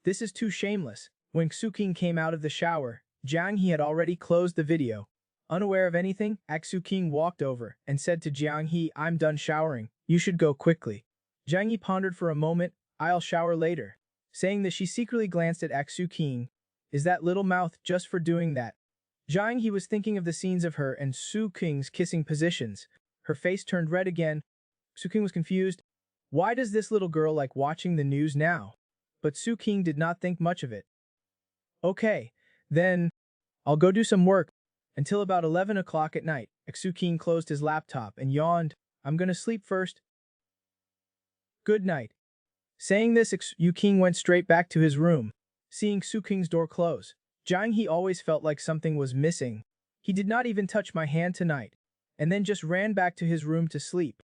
This is too shameless." When Su King came out of the shower, Jang He had already closed the video. Unaware of anything, Xu King walked over and said to Jiang He, "I'm done showering, you should go quickly." Jiang He pondered for a moment, "I'll shower later." Saying this, she secretly glanced at Xu King. Is that little mouth just for doing that? Jiang He was thinking of the scenes of her and Su King's kissing positions. Her face turned red again. Su King was confused. Why does this little girl like watching the news now? But Su King did not think much of it. Okay, then, I'll go do some work. Until about 11 o'clock at night, Xu King closed his laptop and yawned. "I'm gonna sleep first. Good night." Saying this, Xu King went straight back to his room. Seeing Su King's door close, Jiang He always felt like something was missing. He did not even touch my hand tonight, and then just ran back to his room to sleep.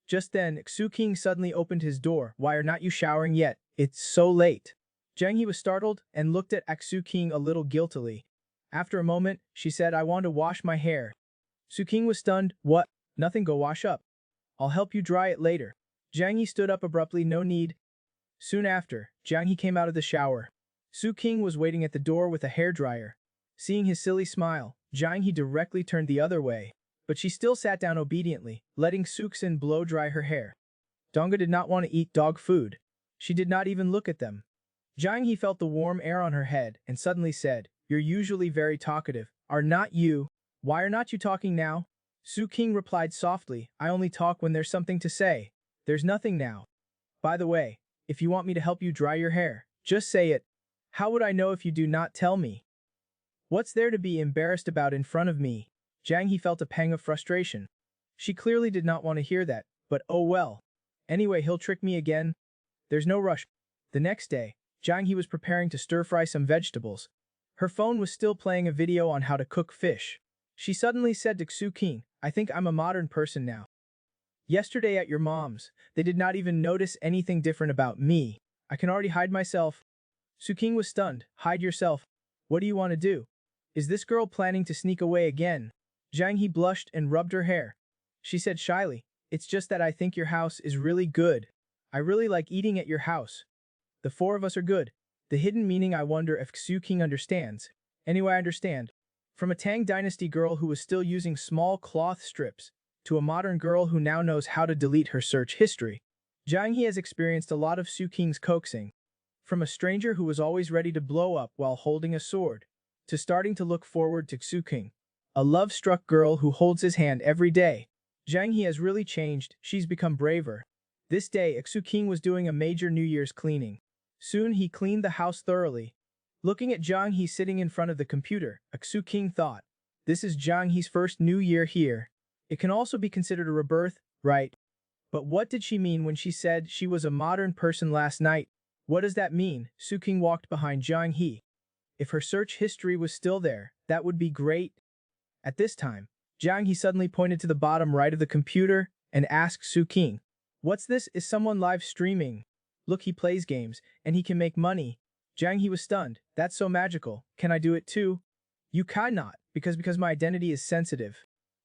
Just then, Xu King suddenly opened his door. "Why are not you showering yet? It's so late." Jiang He was startled and looked at Xu King a little guiltily. After a moment, she said, "I want to wash my hair." Su King was stunned. "What? Nothing, go wash up. I'll help you dry it later." Jiang He stood up abruptly. "No need." Soon after, Jiang He came out of the shower. Su King was waiting at the door with a hairdryer. Seeing his silly smile, Jiang He directly turned the other way. But she still sat down obediently, letting Su Xin blow dry her hair. Donga did not want to eat dog food. She did not even look at them. Jiang He felt the warm air on her head and suddenly said, "You're usually very talkative. Are not you? Why are not you talking now?" Su King replied softly, "I only talk when there's something to say. There's nothing now. By the way, if you want me to help you dry your hair, just say it. How would I know if you do not tell me? What's there to be embarrassed about in front of me?" Jiang He felt a pang of frustration. She clearly did not want to hear that, but oh well. Anyway, he'll trick me again. There's no rush. The next day, Jiang He was preparing to stir-fry some vegetables. Her phone was still playing a video on how to cook fish. She suddenly said to Xu King, "I think I'm a modern person now. Yesterday at your mom's, they did not even notice anything different about me. I can already hide myself." Su King was stunned. "Hide yourself? What do you want to do? Is this girl planning to sneak away again?" Jiang He blushed and rubbed her hair. She said shyly, "It's just that I think your house is really good. I really like eating at your house. The four of us are good." The hidden meaning, I wonder if Xu King understands. Anyway, I understand. From a Tang Dynasty girl who was still using small cloth strips, to a modern girl who now knows how to delete her search history, Jiang He has experienced a lot of Xu King's coaxing. From a stranger who was always ready to blow up while holding a sword, to starting to look forward to Xu King, a love-struck girl who holds his hand every day. Jiang He has really changed. She's become braver. This day, Xu King was doing a major New Year's cleaning. Soon he cleaned the house thoroughly. Looking at Jiang He sitting in front of the computer, Xu King thought, "This is Jiang He's first New Year here. It can also be considered a rebirth, right?" But what did she mean when she said she was a modern person last night? What does that mean? Su King walked behind Jiang He. If her search history was still there, that would be great. At this time, Jiang He suddenly pointed to the bottom right of the computer and asked Su King, "What's this? Is someone live streaming? Look, he plays games, and he can make money." Jiang He was stunned. "That's so magical. Can I do it too?" "You cannot, because my identity is sensitive."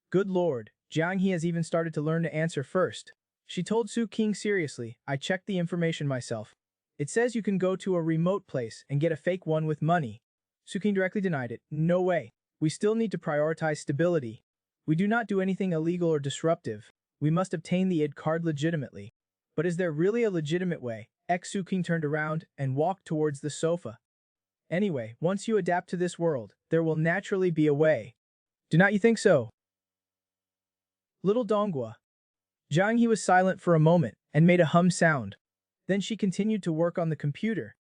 Good lord, Jiang He has even started to learn to answer first. She told Su King seriously, "I checked the information myself. It says you can go to a remote place and get a fake one with money." Su King directly denied it. "No way. We still need to prioritize stability. We do not do anything illegal or disruptive. We must obtain the ID card legitimately. But is there really a legitimate way? Suking turned around and walked towards the sofa. Anyway, once you adapt to this world, there will naturally be a way. Do not you think so? Little Dongua. Jiang He was silent for a moment and made a hum sound. Then she continued to work on the computer.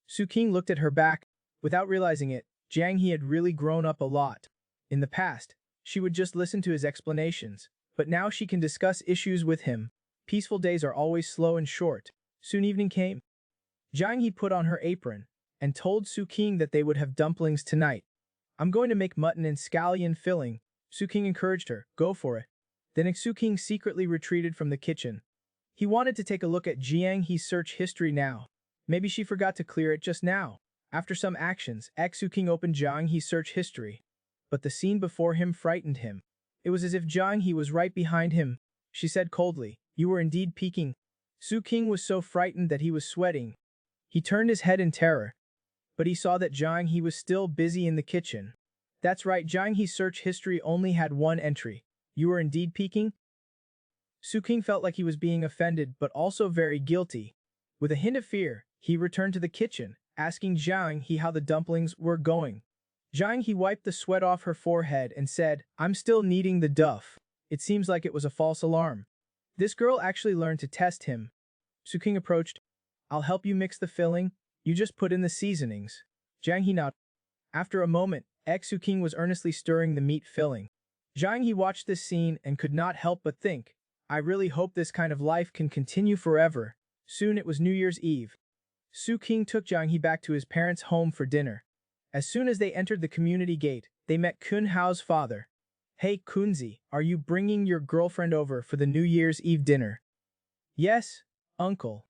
Su King looked at her back. Without realizing it, Jiang He had really grown up a lot. In the past, she would just listen to his explanations, but now she can discuss issues with him. Peaceful days are always slow and short. Soon evening came. Jiang He put on her apron and told Su King that they would have dumplings tonight. I'm going to make mutton and scallion filling. Su King encouraged her, go for it. Then Su King secretly retreated from the kitchen. He wanted to take a look at Jiang He's search history now. Maybe she forgot to clear it just now. After some actions, Su King opened Jiang He's search history. But the scene before him frightened him. It was as if Jiang He was right behind him. She said coldly, you were indeed peeking. Su King was so frightened that he was sweating. He turned his head in terror. But he saw that Jiang He was still busy in the kitchen. That's right, Jiang He's search history only had one entry. You were indeed peeking? Su King felt like he was being offended but also very guilty. With a hint of fear, he returned to the kitchen, asking Jiang He how the dumplings were going. Jiang He wiped the sweat off her forehead and said, I'm still needing the duff. It seems like it was a false alarm. This girl actually learned to test him. Su King approached. I'll help you mix the filling. You just put in the seasonings. Jiang He nodded. After a moment, Su King was earnestly stirring the meat filling. Jiang He watched this scene and could not help but think, I really hope this kind of life can continue forever. Soon it was New Year's Eve. Su King took Jiang He back to his parents' home for dinner. As soon as they entered the community gate, they met Kun Hao's father. Hey Kunzi, are you bringing your girlfriend over for the New Year's Eve dinner? Yes, uncle.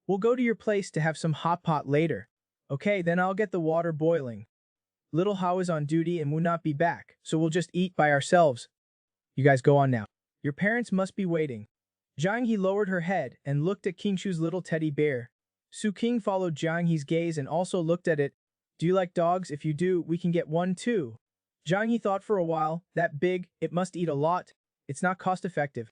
We'll go to your place to have some hot pot later. Okay, then I'll get the water boiling. Little Hao is on duty and will not be back, so we'll just eat by ourselves. You guys go on now. Your parents must be waiting. Jiang He lowered her head and looked at King Shu's little teddy bear. Su King followed Jiang He's gaze and also looked at it. Do you like dogs? If you do, we can get one too. Jiang He thought for a while, that big, it must eat a lot. It's not cost effective.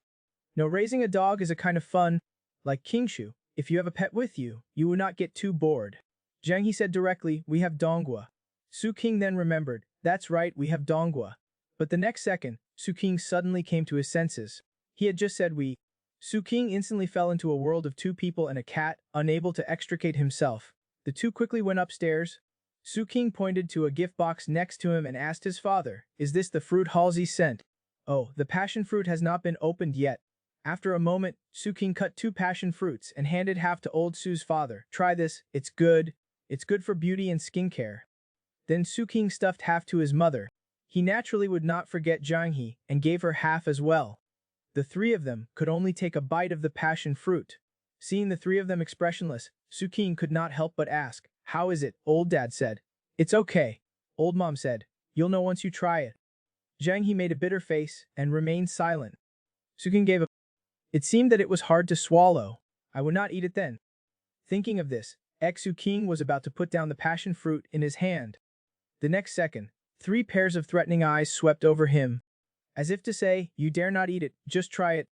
No, raising a dog is a kind of fun. Like King Shu, if you have a pet with you, you will not get too bored. Jiang He said directly, we have Dongua. Su King then remembered, that's right, we have Dongua. But the next second, Su King suddenly came to his senses. He had just said we. Su King instantly fell into a world of two people and a cat, unable to extricate himself. The two quickly went upstairs. Su King pointed to a gift box next to him and asked his father, is this the fruit Halsey sent? Oh, the passion fruit has not been opened yet. After a moment, Su King cut 2 passion fruits and handed half to old Su's father. Try this, it's good. It's good for beauty and skincare. Then Su King stuffed half to his mother. He naturally would not forget Jiang He and gave her half as well. The 3 of them could only take a bite of the passion fruit. Seeing the 3 of them expressionless, Su King could not help but ask, how is it? Old dad said. It's okay. Old mom said. You'll know once you try it. Jiang He made a bitter face and remained silent. Su King gave a. It seemed that it was hard to swallow. I would not eat it then. Thinking of this, Su King was about to put down the passion fruit in his hand. The next second, 3 pairs of threatening eyes swept over him. As if to say, you dare not eat it, just try it.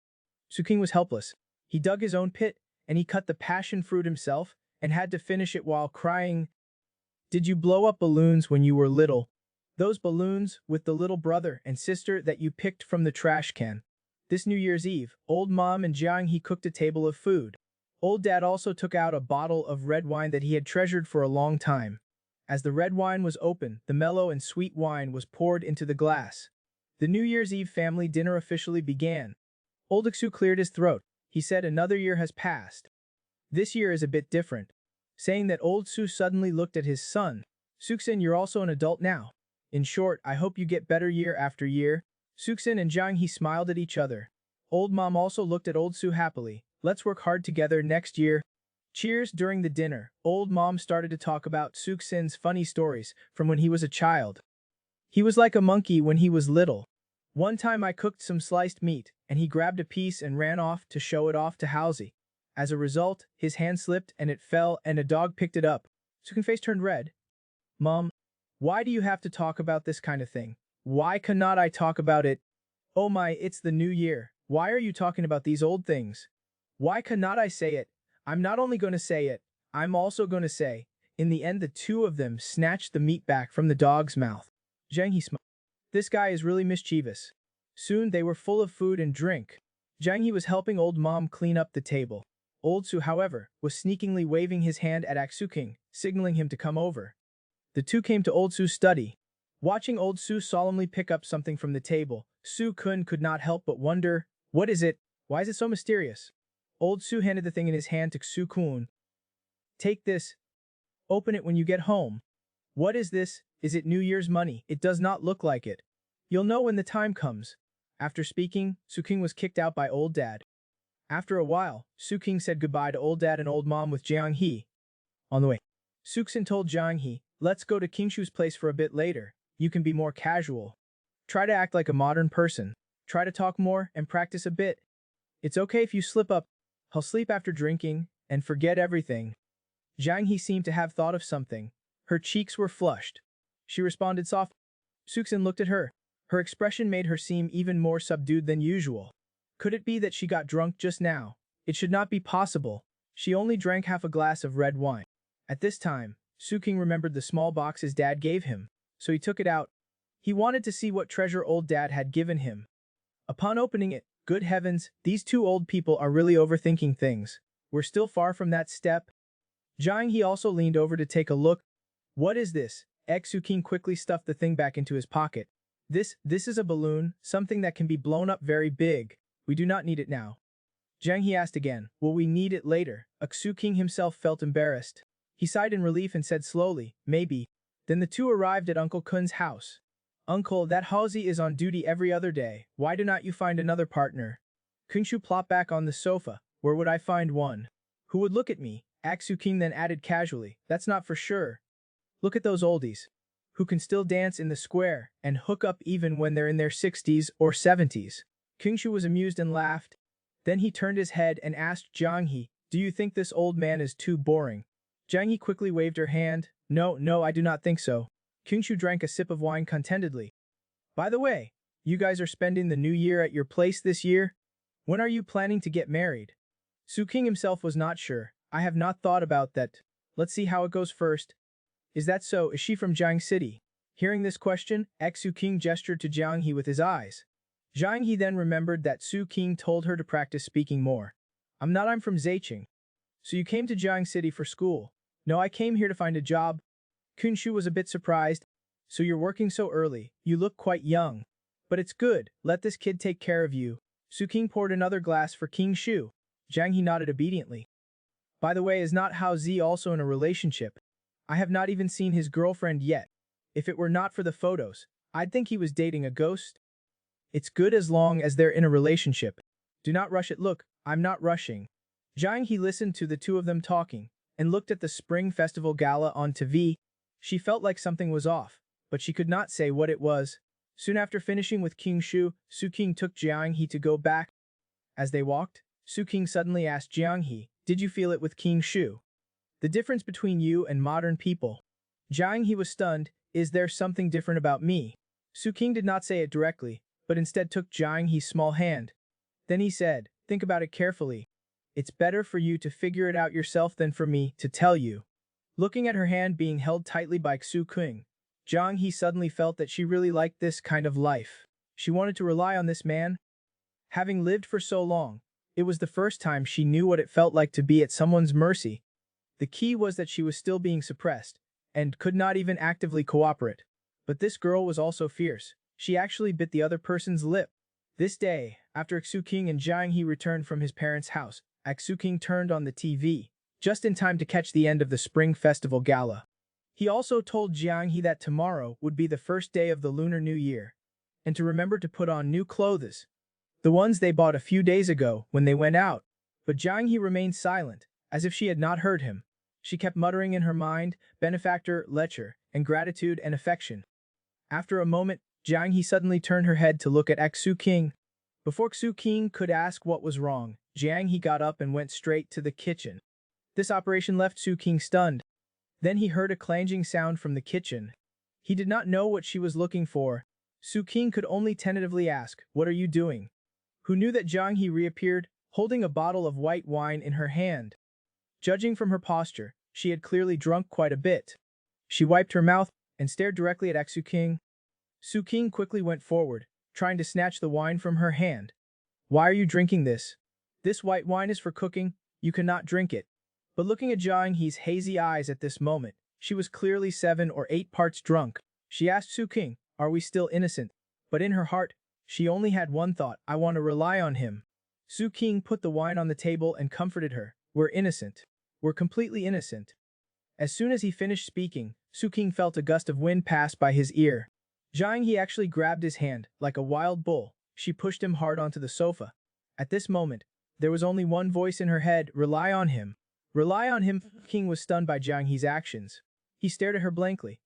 Su King was helpless. He dug his own pit, and he cut the passion fruit himself, and had to finish it while crying. Did you blow up balloons when you were little? Those balloons with the little brother and sister that you picked from the trash can. This New Year's Eve, old mom and Jiang He cooked a table of food. Old dad also took out a bottle of red wine that he had treasured for a long time. As the red wine was opened, the mellow and sweet wine was poured into the glass. The New Year's Eve family dinner officially began. Old Iksu cleared his throat. He said another year has passed. This year is a bit different. Saying that old Su suddenly looked at his son. Suksin, you're also an adult now. In short, I hope you get better year after year. Suksin and Jiang He smiled at each other. Old mom also looked at old Su happily. Let's work hard together next year. Cheers. During the dinner, old mom started to talk about Suksin's funny stories from when he was a child. He was like a monkey when he was little. One time I cooked some sliced meat, and he grabbed a piece and ran off to show it off to Halsey. As a result, his hand slipped and it fell and a dog picked it up. Sukin's face turned red. Mom, why do you have to talk about this kind of thing? Why cannot I talk about it? Oh my, it's the new year. Why are you talking about these old things? Why cannot I say it? I'm not only going to say it, I'm also going to say. In the end, the two of them snatched the meat back from the dog's mouth. Zhang He smiled. This guy is really mischievous. Soon they were full of food and drink. Zhang He was helping old mom clean up the table. Old Su, however, was sneakingly waving his hand at Aksu-king, signaling him to come over. The two came to old Su's study. Watching old Su solemnly pick up something from the table, Su-kun could not help but wonder, what is it? Why is it so mysterious? Old Su handed the thing in his hand to Su-kun. Take this. Open it when you get home. What is this? Is it New Year's money? It does not look like it. You'll know when the time comes. After speaking, Su-king was kicked out by old dad. After a while, Su-king said goodbye to old dad and old mom with Jiang He. On the way, Su-king told Jiang He, let's go to King Shu's place for a bit later. You can be more casual. Try to act like a modern person. Try to talk more and practice a bit. It's okay if you slip up. I'll sleep after drinking and forget everything. Jiang He seemed to have thought of something. Her cheeks were flushed. She responded softly. Su-king looked at her. Her expression made her seem even more subdued than usual. Could it be that she got drunk just now? It should not be possible. She only drank half a glass of red wine. At this time, Su-king remembered the small box his dad gave him, so he took it out. He wanted to see what treasure old dad had given him. Upon opening it, good heavens, these two old people are really overthinking things. We're still far from that step. Jiang He also leaned over to take a look. What is this? Su-king quickly stuffed the thing back into his pocket. This is a balloon, something that can be blown up very big. We do not need it now. Jiang He asked again, will we need it later? Su-king himself felt embarrassed. He sighed in relief and said slowly, maybe. Then the two arrived at Uncle Kun's house. Uncle, that Halsey is on duty every other day. Why do not you find another partner? Kunshu plopped back on the sofa. Where would I find one? Who would look at me? Su-king then added casually, that's not for sure. Look at those oldies. Who can still dance in the square and hook up even when they're in their 60s or 70s. Kingshu was amused and laughed. Then he turned his head and asked Jiang He, do you think this old man is too boring? Jiang He quickly waved her hand. No, I do not think so. Kingshu drank a sip of wine contentedly. By the way, you guys are spending the new year at your place this year? When are you planning to get married? Su-king himself was not sure. I have not thought about that. Let's see how it goes first. Is that so? Is she from Jiang City? Hearing this question, Su-king gestured to Jiang He with his eyes. Jiang He then remembered that Su-king told her to practice speaking more. I'm from Zaicheng. So you came to Jiang City for school? No, I came here to find a job. Kunshu was a bit surprised. So you're working so early, you look quite young. But it's good, let this kid take care of you. Su-king poured another glass for King Shu. Jiang He nodded obediently. By the way, is not Hao Zi also in a relationship? I have not even seen his girlfriend yet. If it were not for the photos, I'd think he was dating a ghost. It's good as long as they're in a relationship. Do not rush it. Look, I'm not rushing. Jiang He listened to the two of them talking and looked at the Spring Festival gala on TV. She felt like something was off, but she could not say what it was. Soon after finishing with King Shu, Su-king took Jiang He to go back. As they walked, Su-king suddenly asked Jiang He, did you feel it with King Shu? The difference between you and modern people. Jiang He was stunned. Is there something different about me? Su-king did not say it directly, but instead took Jiang He's small hand. Then he said, think about it carefully. It's better for you to figure it out yourself than for me to tell you. Looking at her hand being held tightly by Su-king, Jiang He suddenly felt that she really liked this kind of life. She wanted to rely on this man. Having lived for so long, it was the first time she knew what it felt like to be at someone's mercy. The key was that she was still being suppressed, and could not even actively cooperate. But this girl was also fierce. She actually bit the other person's lip. This day, after Su-king and Jiang He returned from his parents' house, Su-king turned on the TV, just in time to catch the end of the Spring Festival gala. He also told Jiang He that tomorrow would be the first day of the Lunar New Year, and to remember to put on new clothes. The ones they bought a few days ago when they went out. But Jiang He remained silent, as if she had not heard him. She kept muttering in her mind, benefactor, lecher, and gratitude and affection. After a moment, Jiang He suddenly turned her head to look at Su-king. Before Su-king could ask what was wrong, Jiang He got up and went straight to the kitchen. This operation left Su-king stunned. Then he heard a clanging sound from the kitchen. He did not know what she was looking for. Su-king could only tentatively ask, what are you doing? who knew that Jiang He reappeared, holding a bottle of white wine in her hand. Judging from her posture, she had clearly drunk quite a bit. She wiped her mouth and stared directly at Su King. Su King quickly went forward, trying to snatch the wine from her hand. Why are you drinking this? This white wine is for cooking, you cannot drink it. But looking at Jiang He's hazy eyes at this moment, she was clearly 7 or 8 parts drunk. She asked Su King, are we still innocent? But in her heart, she only had one thought, I want to rely on him. Su King put the wine on the table and comforted her, we're innocent. We're completely innocent. As soon as he finished speaking, Su King felt a gust of wind pass by his ear. Jiang He actually grabbed his hand, like a wild bull. She pushed him hard onto the sofa. At this moment, there was only one voice in her head, rely on him. Rely on him. King was stunned by Jiang He's actions. He stared at her blankly.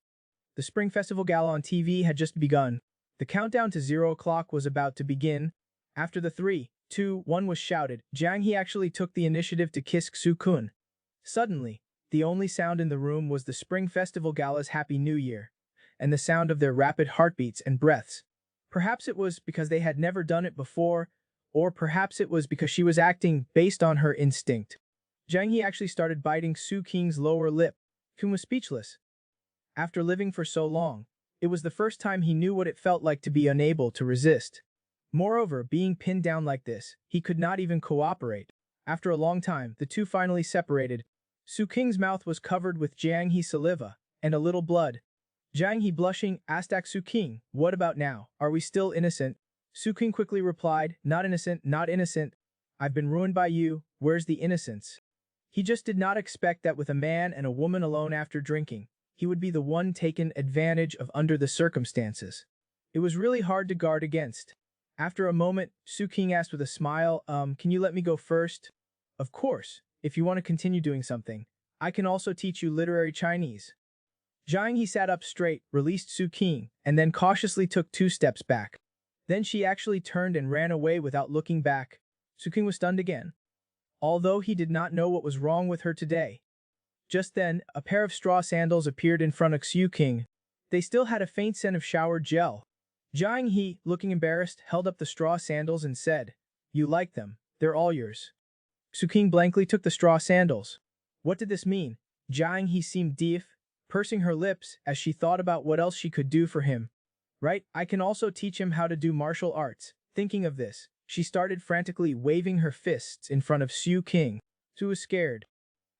The Spring Festival Gala on TV had just begun. The countdown to 0 o'clock was about to begin. After the 3, 2, 1 was shouted, Jiang He actually took the initiative to kiss Su Kun. Suddenly, the only sound in the room was the Spring Festival Gala's Happy New Year, and the sound of their rapid heartbeats and breaths. Perhaps it was because they had never done it before, or perhaps it was because she was acting based on her instinct. Jiang He actually started biting Su King's lower lip. Kun was speechless. After living for so long, it was the first time he knew what it felt like to be unable to resist. Moreover, being pinned down like this, he could not even cooperate. After a long time, the two finally separated. Su King's mouth was covered with Jiang He's saliva and a little blood. Jiang He, blushing, asked Su King, what about now? Are we still innocent? Su King quickly replied, not innocent, not innocent. I've been ruined by you, where's the innocence? He just did not expect that with a man and a woman alone after drinking, he would be the one taken advantage of under the circumstances. It was really hard to guard against. After a moment, Su King asked with a smile, can you let me go first? Of course, if you want to continue doing something, I can also teach you literary Chinese. Jiang He sat up straight, released Su King, and then cautiously took 2 steps back. Then she actually turned and ran away without looking back. Su King was stunned again. Although he did not know what was wrong with her today. Just then, a pair of straw sandals appeared in front of Su King. They still had a faint scent of shower gel. Jiang He, looking embarrassed, held up the straw sandals and said, you like them, they're all yours. Su King blankly took the straw sandals. What did this mean? Jiang He seemed deaf, pursing her lips as she thought about what else she could do for him. Right, I can also teach him how to do martial arts. Thinking of this, she started frantically waving her fists in front of Su King. Su was scared.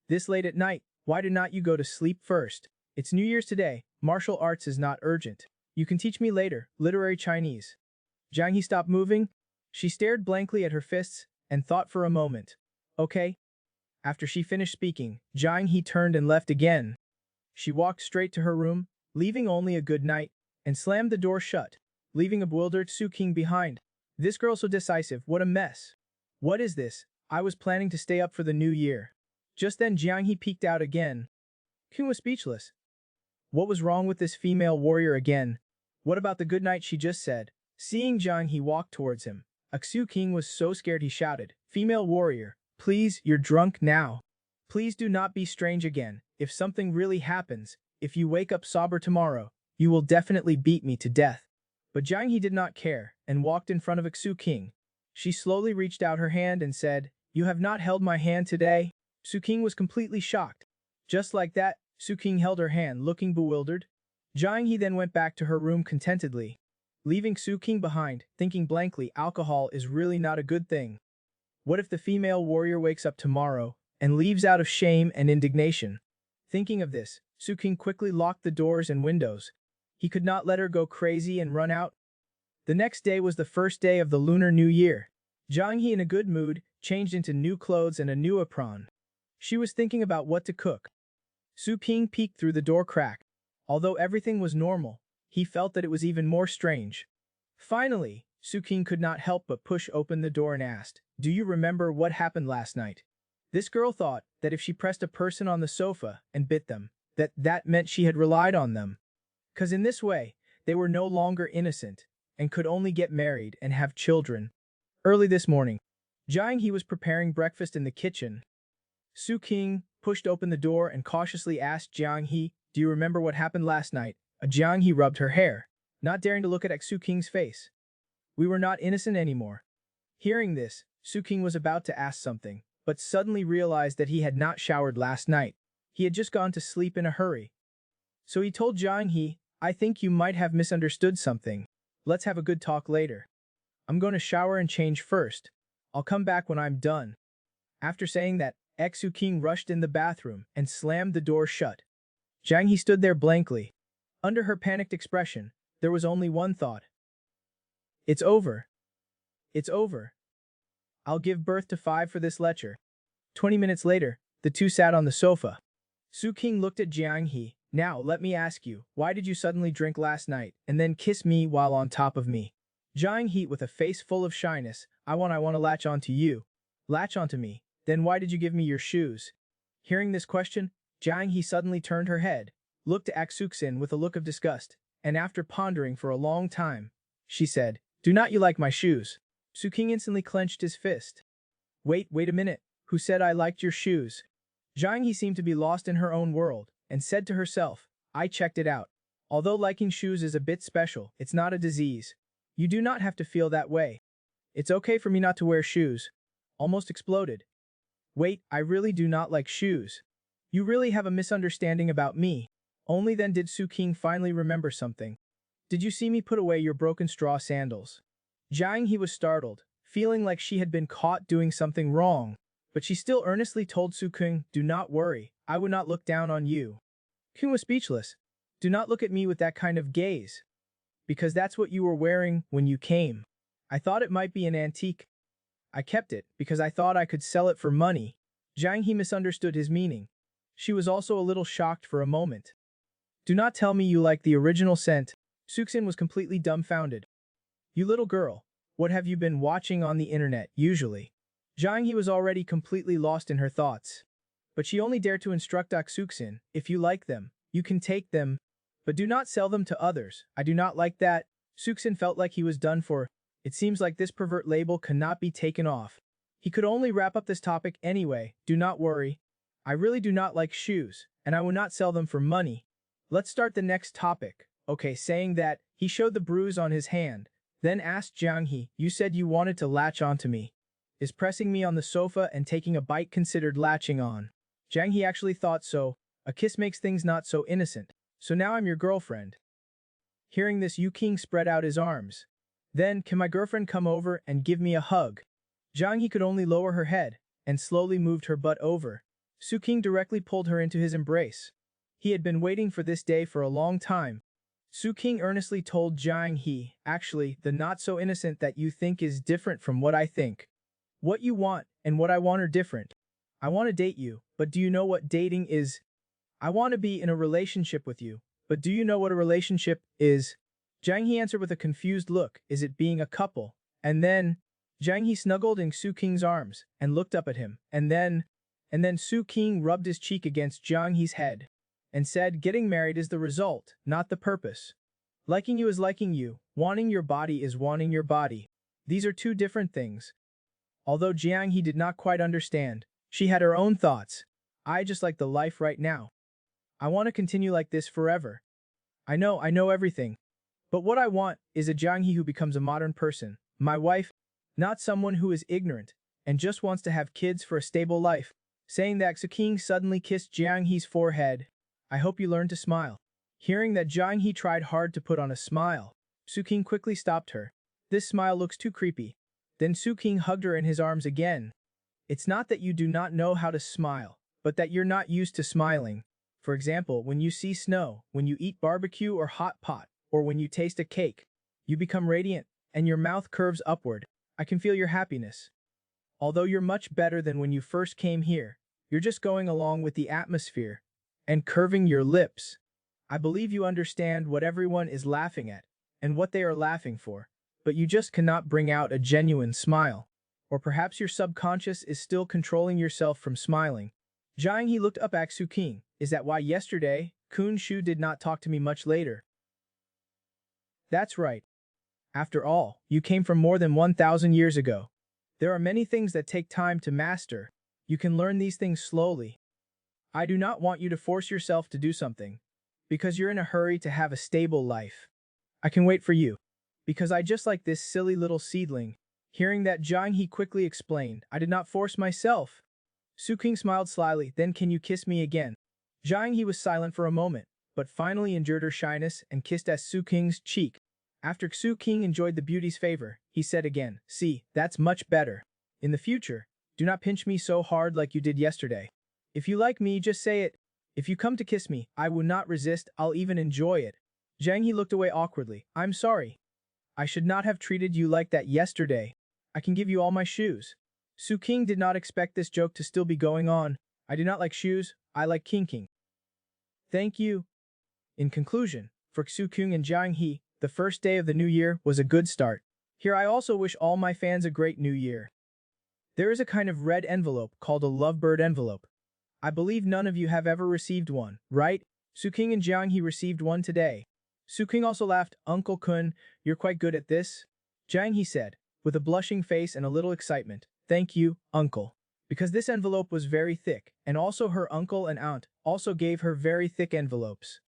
This late at night, why did not you go to sleep first? It's New Year's today, martial arts is not urgent. You can teach me later, literary Chinese. Jiang He stopped moving. She stared blankly at her fists and thought for a moment. Okay. After she finished speaking, Jiang He turned and left again. She walked straight to her room, leaving only a good night, and slammed the door shut, leaving a bewildered Su King behind. This girl so decisive, what a mess. What is this? I was planning to stay up for the new year. Just then Jiang He peeked out again. Kun was speechless. What was wrong with this female warrior again? What about the good night she just said? Seeing Jiang He walk towards him, Su King was so scared he shouted, female warrior, please, you're drunk now. Please do not be strange again. If something really happens, if you wake up sober tomorrow, you will definitely beat me to death. But Jiang He did not care and walked in front of Su King. She slowly reached out her hand and said, you have not held my hand today? Su King was completely shocked. Just like that, Su King held her hand, looking bewildered. Jiang He then went back to her room contentedly, leaving Su King behind, thinking blankly, alcohol is really not a good thing. What if the female warrior wakes up tomorrow and leaves out of shame and indignation? Thinking of this, Su King quickly locked the doors and windows. He could not let her go crazy and run out. The next day was the first day of the Lunar New Year. Jiang He, in a good mood, changed into new clothes and a new apron. She was thinking about what to cook. Su King peeked through the door crack. Although everything was normal, he felt that it was even more strange. Finally, Su King could not help but push open the door and asked, do you remember what happened last night? This girl thought that if she pressed a person on the sofa and bit them, that meant she had relied on them. 'Cause in this way, they were no longer innocent and could only get married and have children. Early this morning, Jiang He was preparing breakfast in the kitchen. Su King pushed open the door and cautiously asked Jiang He, do you remember what happened last night? Jiang He rubbed her hair, not daring to look at Su King's face. We were not innocent anymore. Hearing this, Suking was about to ask something, but suddenly realized that he had not showered last night. He had just gone to sleep in a hurry. So he told Jiang He, I think you might have misunderstood something. Let's have a good talk later. I'm going to shower and change first. I'll come back when I'm done. After saying that, Xu King rushed in the bathroom and slammed the door shut. Jiang He stood there blankly. Under her panicked expression, there was only one thought. It's over. It's over. I'll give birth to 5 for this lecture. 20 minutes later, the two sat on the sofa. Su King looked at Jiang He. Now, let me ask you, why did you suddenly drink last night and then kiss me while on top of me? Jiang He with a face full of shyness, I want to latch onto you. Latch onto me. Then why did you give me your shoes? Hearing this question, Jiang He suddenly turned her head, looked at Aksuxin with a look of disgust, and after pondering for a long time, she said, Do not you like my shoes? Su King instantly clenched his fist. Wait a minute, who said I liked your shoes? Jiang He seemed to be lost in her own world, and said to herself, I checked it out. Although liking shoes is a bit special, it's not a disease. You do not have to feel that way. It's okay for me not to wear shoes. Almost exploded. Wait, I really do not like shoes. You really have a misunderstanding about me. Only then did Su King finally remember something. Did you see me put away your broken straw sandals? Jiang He was startled, feeling like she had been caught doing something wrong, but she still earnestly told Su King, Do not worry, I would not look down on you. King was speechless. Do not look at me with that kind of gaze. Because that's what you were wearing when you came. I thought it might be an antique. I kept it because I thought I could sell it for money. Jiang He misunderstood his meaning. She was also a little shocked for a moment. Do not tell me you like the original scent. Suxin was completely dumbfounded. You little girl, what have you been watching on the internet, usually? Jiang He was already completely lost in her thoughts. But she only dared to instruct Aksuxin, if you like them, you can take them, but do not sell them to others. I do not like that. Suxin felt like he was done for. It seems like this pervert label cannot be taken off. He could only wrap up this topic anyway. Do not worry. I really do not like shoes, and I will not sell them for money. Let's start the next topic. Okay, saying that, he showed the bruise on his hand, then asked Jiang He, you said you wanted to latch onto me. Is pressing me on the sofa and taking a bite considered latching on? Jiang He actually thought so. A kiss makes things not so innocent. So now I'm your girlfriend. Hearing this, Yu King spread out his arms. Then, can my girlfriend come over and give me a hug? Jiang He could only lower her head, and slowly moved her butt over. Su King directly pulled her into his embrace. He had been waiting for this day for a long time. Su King earnestly told Jiang He, actually, the not-so-innocent that you think is different from what I think. What you want and what I want are different. I want to date you, but do you know what dating is? I want to be in a relationship with you, but do you know what a relationship is? Jiang He answered with a confused look, is it being a couple? And then, Jiang He snuggled in Su King's arms and looked up at him, and then Su King rubbed his cheek against Jiang He's head and said, getting married is the result, not the purpose. Liking you is liking you, wanting your body is wanting your body. These are two different things. Although Jiang He did not quite understand, she had her own thoughts. I just like the life right now. I want to continue like this forever. I know everything. But what I want is a Jiang He who becomes a modern person, my wife, not someone who is ignorant and just wants to have kids for a stable life. Saying that, Su King suddenly kissed Jiang He's forehead. I hope you learn to smile. Hearing that Jiang He tried hard to put on a smile, Su King quickly stopped her. This smile looks too creepy. Then Su King hugged her in his arms again. It's not that you do not know how to smile, but that you're not used to smiling. For example, when you see snow, when you eat barbecue or hot pot, or when you taste a cake, you become radiant, and your mouth curves upward. I can feel your happiness. Although you're much better than when you first came here, you're just going along with the atmosphere, and curving your lips. I believe you understand what everyone is laughing at, and what they are laughing for, but you just cannot bring out a genuine smile. Or perhaps your subconscious is still controlling yourself from smiling. Jiang He looked up at Su King. Is that why yesterday, Kun Shu did not talk to me much later? That's right. After all, you came from more than 1,000 years ago. There are many things that take time to master. You can learn these things slowly. I do not want you to force yourself to do something, because you're in a hurry to have a stable life. I can wait for you, because I just like this silly little seedling. Hearing that, Jiang He quickly explained, I did not force myself. Su King smiled slyly, then can you kiss me again? Jiang He was silent for a moment, but finally endured her shyness and kissed at Su King's cheek. After Su King enjoyed the beauty's favor, he said again, see, that's much better. In the future, do not pinch me so hard like you did yesterday. If you like me, just say it. If you come to kiss me, I will not resist, I'll even enjoy it. Jiang He looked away awkwardly. I'm sorry. I should not have treated you like that yesterday. I can give you all my shoes. Su King did not expect this joke to still be going on. I do not like shoes, I like King. Thank you. In conclusion, for Su King and Jiang He, the first day of the new year was a good start. Here I also wish all my fans a great new year. There is a kind of red envelope called a lovebird envelope. I believe none of you have ever received one, right? Su King and Jiang He received one today. Su King also laughed. Uncle Kun, you're quite good at this. Jiang He said, with a blushing face and a little excitement. Thank you, uncle. Because this envelope was very thick, and also her uncle and aunt also gave her very thick envelopes.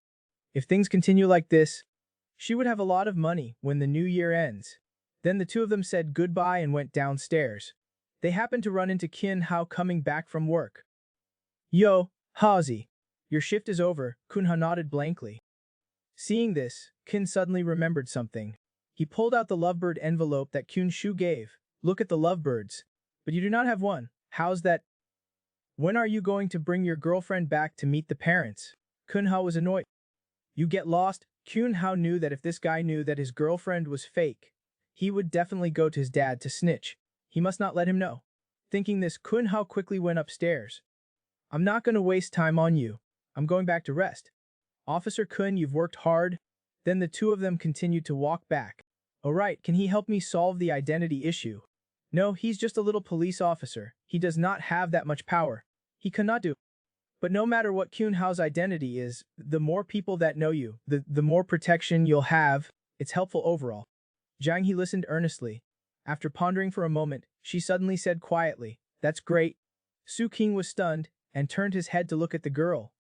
If things continue like this, she would have a lot of money when the new year ends. Then the two of them said goodbye and went downstairs. They happened to run into Kun Hao coming back from work. Yo, Hazi. Your shift is over, Kun Hao nodded blankly. Seeing this, Kun suddenly remembered something. He pulled out the lovebird envelope that Kun Shu gave. Look at the lovebirds. But you do not have one. How's that? When are you going to bring your girlfriend back to meet the parents? Kun Hao was annoyed. You get lost. Kun Hao knew that if this guy knew that his girlfriend was fake, he would definitely go to his dad to snitch. He must not let him know. Thinking this, Kun Hao quickly went upstairs. I'm not going to waste time on you. I'm going back to rest. Officer Kun, you've worked hard. Then the two of them continued to walk back. Alright, can he help me solve the identity issue? No, he's just a little police officer. He does not have that much power. He cannot do. But no matter what Kun Hao's identity is, the more people that know you, the more protection you'll have. It's helpful overall. Jiang He listened earnestly. After pondering for a moment, she suddenly said quietly, that's great. Su King was stunned and turned his head to look at the girl.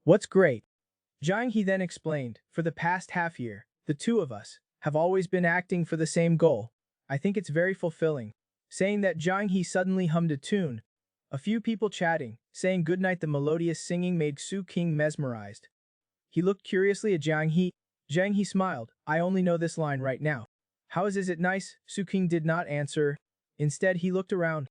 What's great? Jiang He then explained, for the past half year, the two of us have always been acting for the same goal. I think it's very fulfilling. Saying that, Jiang He suddenly hummed a tune. A few people chatting, saying goodnight. The melodious singing made Su King mesmerized. He looked curiously at Jiang He. Jiang He smiled. I only know this line right now. How is it nice? Su King did not answer. Instead, he looked around.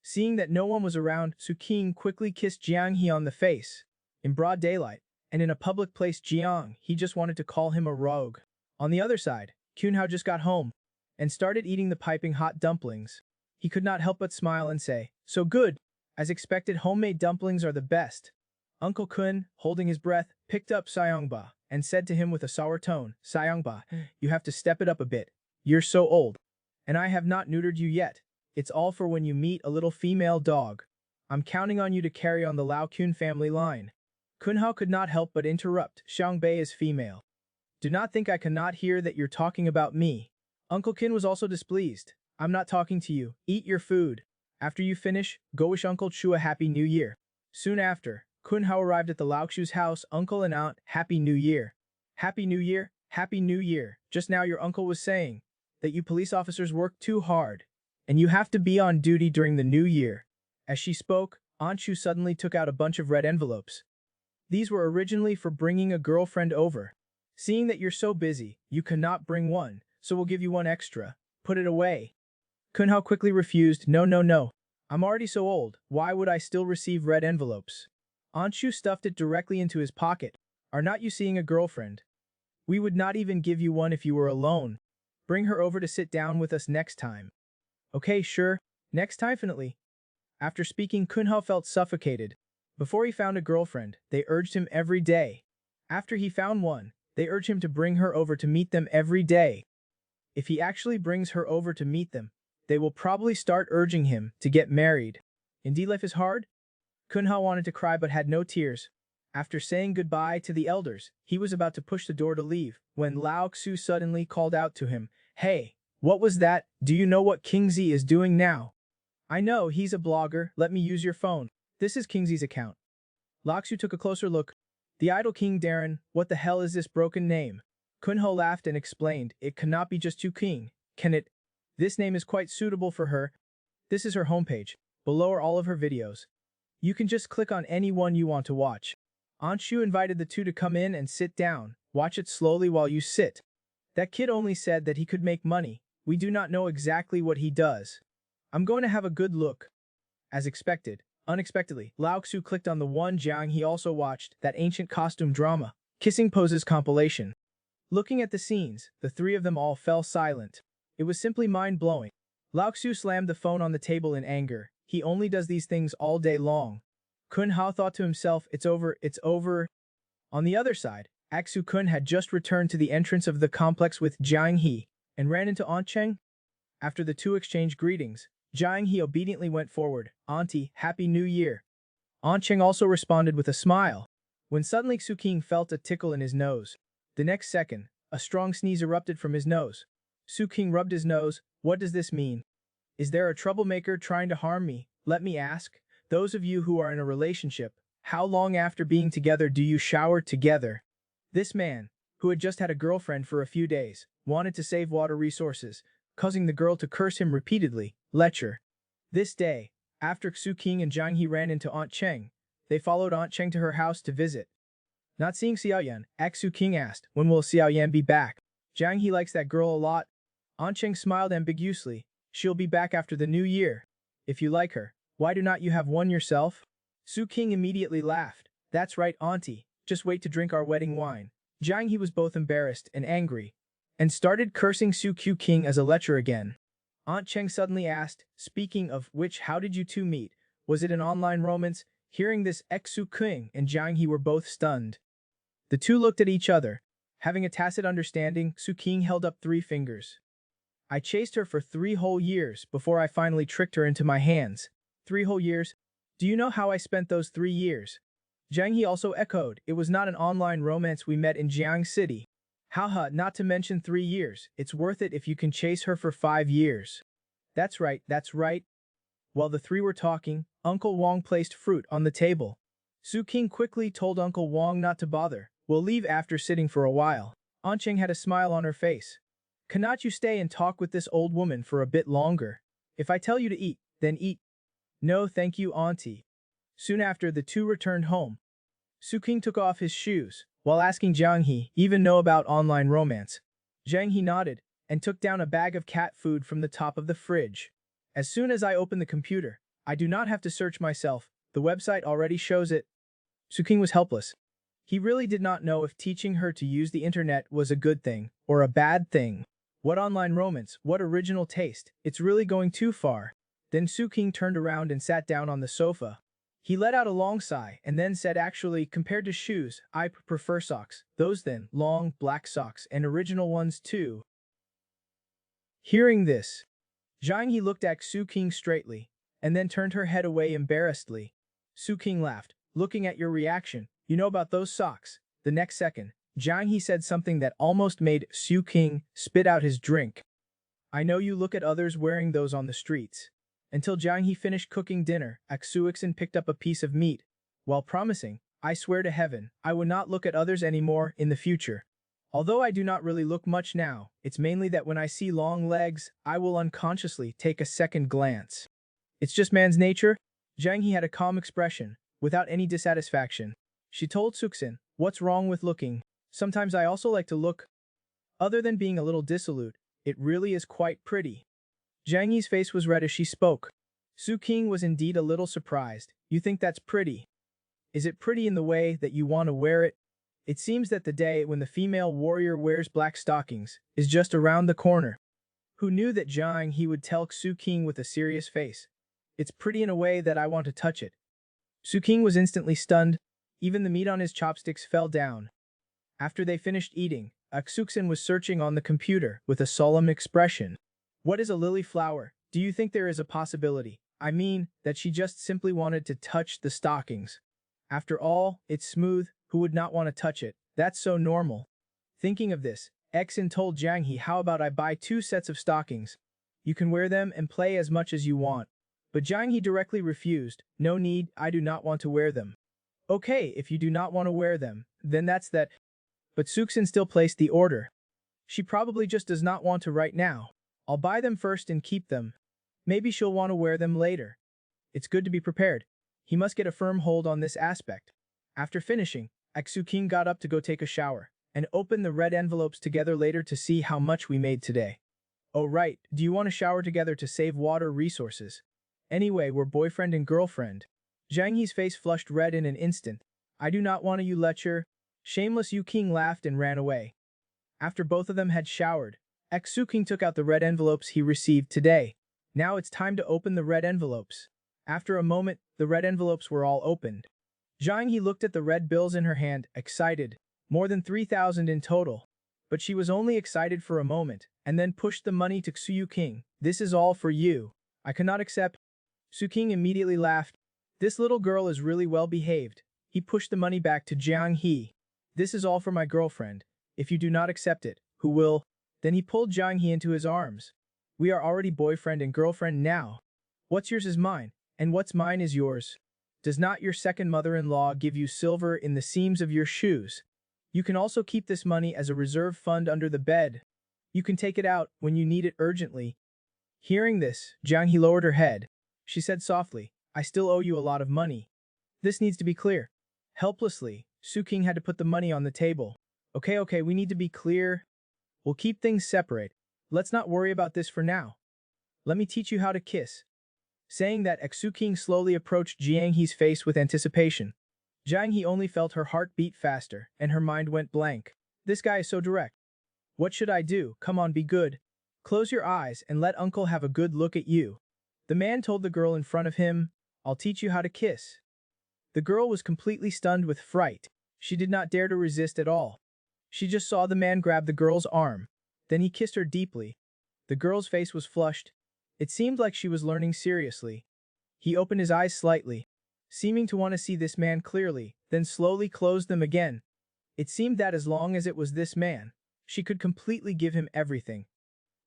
Seeing that no one was around, Su King quickly kissed Jiang He on the face. In broad daylight, and in a public place, Jiang He just wanted to call him a rogue. On the other side, Kun Hao just got home and started eating the piping hot dumplings. He could not help but smile and say, so good. As expected, homemade dumplings are the best. Uncle Kun, holding his breath, picked up Sayongba and said to him with a sour tone, Sayongba, you have to step it up a bit. You're so old. And I have not neutered you yet. It's all for when you meet a little female dog. I'm counting on you to carry on the Lao Kun family line. Kun Hao could not help but interrupt, Xiangbei is female. Do not think I cannot hear that you're talking about me. Uncle Kin was also displeased. I'm not talking to you. Eat your food. After you finish, go wish Uncle Chu a Happy New Year. Soon after, Kun Hao arrived at the Lao Chu's house. Uncle and aunt, Happy New Year. Happy New Year, Happy New Year. Just now your uncle was saying that you police officers work too hard, and you have to be on duty during the new year. As she spoke, Aunt Chu suddenly took out a bunch of red envelopes. These were originally for bringing a girlfriend over. Seeing that you're so busy, you cannot bring one, so we'll give you one extra. Put it away. Kun Hao quickly refused. No. I'm already so old. Why would I still receive red envelopes? Aunt Chu stuffed it directly into his pocket. Are not you seeing a girlfriend? We would not even give you one if you were alone. Bring her over to sit down with us next time. Okay, sure. Next time, definitely. After speaking, Kun Hao felt suffocated. Before he found a girlfriend, they urged him every day. After he found one, they urged him to bring her over to meet them every day. If he actually brings her over to meet them, they will probably start urging him to get married. Indeed, life is hard? Kun Hao wanted to cry but had no tears. After saying goodbye to the elders, he was about to push the door to leave, when Lao Xu suddenly called out to him, Hey, what was that? Do you know what King Z is doing now? I know, he's a blogger. Let me use your phone. This is King Z's account. Lao Xu took a closer look. The idol King Darren, what the hell is this broken name? Kun Hao laughed and explained, it cannot be just you King, can it? This name is quite suitable for her. This is her homepage. Below are all of her videos. You can just click on any one you want to watch. Aunt Shu invited the two to come in and sit down. Watch it slowly while you sit. That kid only said that he could make money. We do not know exactly what he does. I'm going to have a good look. As expected, unexpectedly, Lao Xu clicked on the one Jiang he also watched, that ancient costume drama, Kissing Poses compilation. Looking at the scenes, the three of them all fell silent. It was simply mind-blowing. Lao Xu slammed the phone on the table in anger. He only does these things all day long. Kun Hao thought to himself, it's over, it's over. On the other side, Aksu Kun had just returned to the entrance of the complex with Jiang He and ran into Aunt Cheng. After the two exchanged greetings, Jiang He obediently went forward. Auntie, Happy New Year. Aunt Cheng also responded with a smile. When suddenly Xu King felt a tickle in his nose. The next second, a strong sneeze erupted from his nose. Xu King rubbed his nose. What does this mean? Is there a troublemaker trying to harm me? Let me ask. Those of you who are in a relationship, how long after being together do you shower together? This man, who had just had a girlfriend for a few days, wanted to save water resources, causing the girl to curse him repeatedly. Lecture. This day, after Xu King and Jiang He ran into Aunt Cheng, they followed Aunt Cheng to her house to visit. Not seeing Xiaoyan, Xu King asked, when will Xiaoyan be back? Jiang He likes that girl a lot. Aunt Cheng smiled ambiguously. She'll be back after the new year. If you like her, why do not you have one yourself? Xu King immediately laughed. That's right, Auntie. Just wait to drink our wedding wine. Jiang He was both embarrassed and angry, and started cursing Xu King as a lecher again. Aunt Cheng suddenly asked, speaking of which, how did you two meet? Was it an online romance? Hearing this, Xu King and Jiang He were both stunned. The two looked at each other. Having a tacit understanding, Xu King held up 3 fingers. I chased her for 3 whole years before I finally tricked her into my hands. 3 whole years? Do you know how I spent those 3 years? Jiang He also echoed, it was not an online romance, we met in Jiang City. Haha, not to mention 3 years, it's worth it if you can chase her for 5 years. That's right, that's right. While the three were talking, Uncle Wong placed fruit on the table. Xu King quickly told Uncle Wong not to bother, we'll leave after sitting for a while. Aunt Cheng had a smile on her face. Cannot you stay and talk with this old woman for a bit longer? If I tell you to eat, then eat. No thank you, Auntie. Soon after, the two returned home. Xu King took off his shoes, while asking Jiang He, even know about online romance. Jiang He nodded, and took down a bag of cat food from the top of the fridge. As soon as I open the computer, I do not have to search myself, the website already shows it. Xu King was helpless. He really did not know if teaching her to use the internet was a good thing, or a bad thing. What online romance, what original taste, it's really going too far. Then Xu King turned around and sat down on the sofa. He let out a long sigh and then said, actually, compared to shoes, I prefer socks. Those thin, long, black socks, and original ones too. Hearing this, Jiang He looked at Xu King straightly, and then turned her head away embarrassedly. Xu King laughed, looking at your reaction, you know about those socks. The next second, Jiang He said something that almost made Xu King spit out his drink. I know you look at others wearing those on the streets. Until Jiang He finished cooking dinner, Aksuixin picked up a piece of meat, while promising, I swear to heaven, I will not look at others anymore in the future. Although I do not really look much now, it's mainly that when I see long legs, I will unconsciously take a second glance. It's just man's nature. Jiang He had a calm expression, without any dissatisfaction. She told Suxin, what's wrong with looking? Sometimes I also like to look. Other than being a little dissolute, it really is quite pretty. Jiang He's face was red as she spoke. Xu King was indeed a little surprised. You think that's pretty? Is it pretty in the way that you want to wear it? It seems that the day when the female warrior wears black stockings is just around the corner. Who knew that Jiang He would tell Xu King with a serious face? It's pretty in a way that I want to touch it. Xu King was instantly stunned. Even the meat on his chopsticks fell down. After they finished eating, Aksuxin was searching on the computer with a solemn expression. What is a lily flower? Do you think there is a possibility? I mean, that she just simply wanted to touch the stockings. After all, it's smooth, who would not want to touch it? That's so normal. Thinking of this, Xin told Jiang He, how about I buy 2 sets of stockings? You can wear them and play as much as you want. But Jiang He directly refused, no need, I do not want to wear them. Okay, if you do not want to wear them, then that's that. But Suxin still placed the order. She probably just does not want to right now. I'll buy them first and keep them. Maybe she'll want to wear them later. It's good to be prepared. He must get a firm hold on this aspect. After finishing, Aksuking got up to go take a shower and opened the red envelopes together later to see how much we made today. Oh right, do you want to shower together to save water resources? Anyway, we're boyfriend and girlfriend. Zhang He's face flushed red in an instant. I do not want you lecture. Shameless Yu King laughed and ran away. After both of them had showered, Xu King took out the red envelopes he received today. Now it's time to open the red envelopes. After a moment, the red envelopes were all opened. Zhang He looked at the red bills in her hand, excited. More than 3,000 in total. But she was only excited for a moment, and then pushed the money to Xu King. This is all for you. I cannot accept. Xu King immediately laughed. This little girl is really well behaved. He pushed the money back to Jiang He. This is all for my girlfriend. If you do not accept it, who will? Then he pulled Jiang He into his arms. We are already boyfriend and girlfriend now. What's yours is mine, and what's mine is yours. Does not your second mother-in-law give you silver in the seams of your shoes? You can also keep this money as a reserve fund under the bed. You can take it out when you need it urgently. Hearing this, Jiang He lowered her head. She said softly, I still owe you a lot of money. This needs to be clear. Helplessly, Xu King had to put the money on the table. Okay, we need to be clear. We'll keep things separate. Let's not worry about this for now. Let me teach you how to kiss. Saying that, Xu King slowly approached Jiang He's face with anticipation. Jiang He only felt her heart beat faster, and her mind went blank. This guy is so direct. What should I do? Come on, be good. Close your eyes and let uncle have a good look at you. The man told the girl in front of him, I'll teach you how to kiss. The girl was completely stunned with fright. She did not dare to resist at all. She just saw the man grab the girl's arm. Then he kissed her deeply. The girl's face was flushed. It seemed like she was learning seriously. He opened his eyes slightly, seeming to want to see this man clearly, then slowly closed them again. It seemed that as long as it was this man, she could completely give him everything.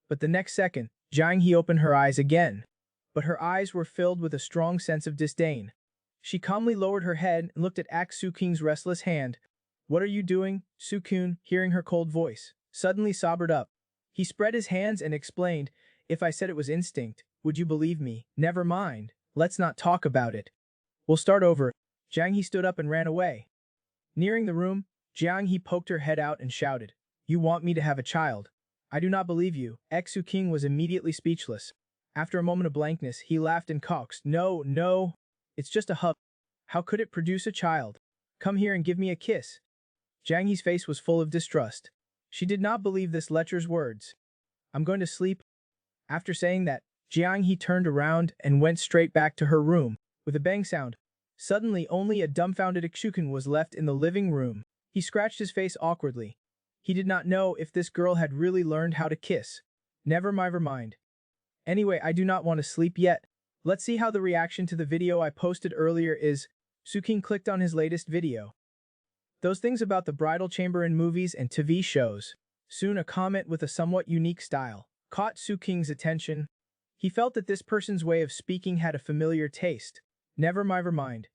But the next second, Jiang He opened her eyes again. But her eyes were filled with a strong sense of disdain. She calmly lowered her head and looked at Xu King's restless hand. What are you doing? Xu King, hearing her cold voice, suddenly sobered up. He spread his hands and explained, if I said it was instinct, would you believe me? Never mind. Let's not talk about it. We'll start over. Jiang He stood up and ran away. Nearing the room, Jiang He poked her head out and shouted, You want me to have a child? I do not believe you. Xu King was immediately speechless. After a moment of blankness, he laughed and coaxed, No. It's just a hub. How could it produce a child? Come here and give me a kiss. Jiang He's face was full of distrust. She did not believe this lecher's words. I'm going to sleep. After saying that, Jiang He turned around and went straight back to her room, with a bang sound. Suddenly, only a dumbfounded Xu was left in the living room. He scratched his face awkwardly. He did not know if this girl had really learned how to kiss. Never mind. Anyway, I do not want to sleep yet. Let's see how the reaction to the video I posted earlier is. Xu King clicked on his latest video. Those things about the bridal chamber in movies and TV shows. Soon a comment with a somewhat unique style caught Xu King's attention. He felt that this person's way of speaking had a familiar taste. Never mind.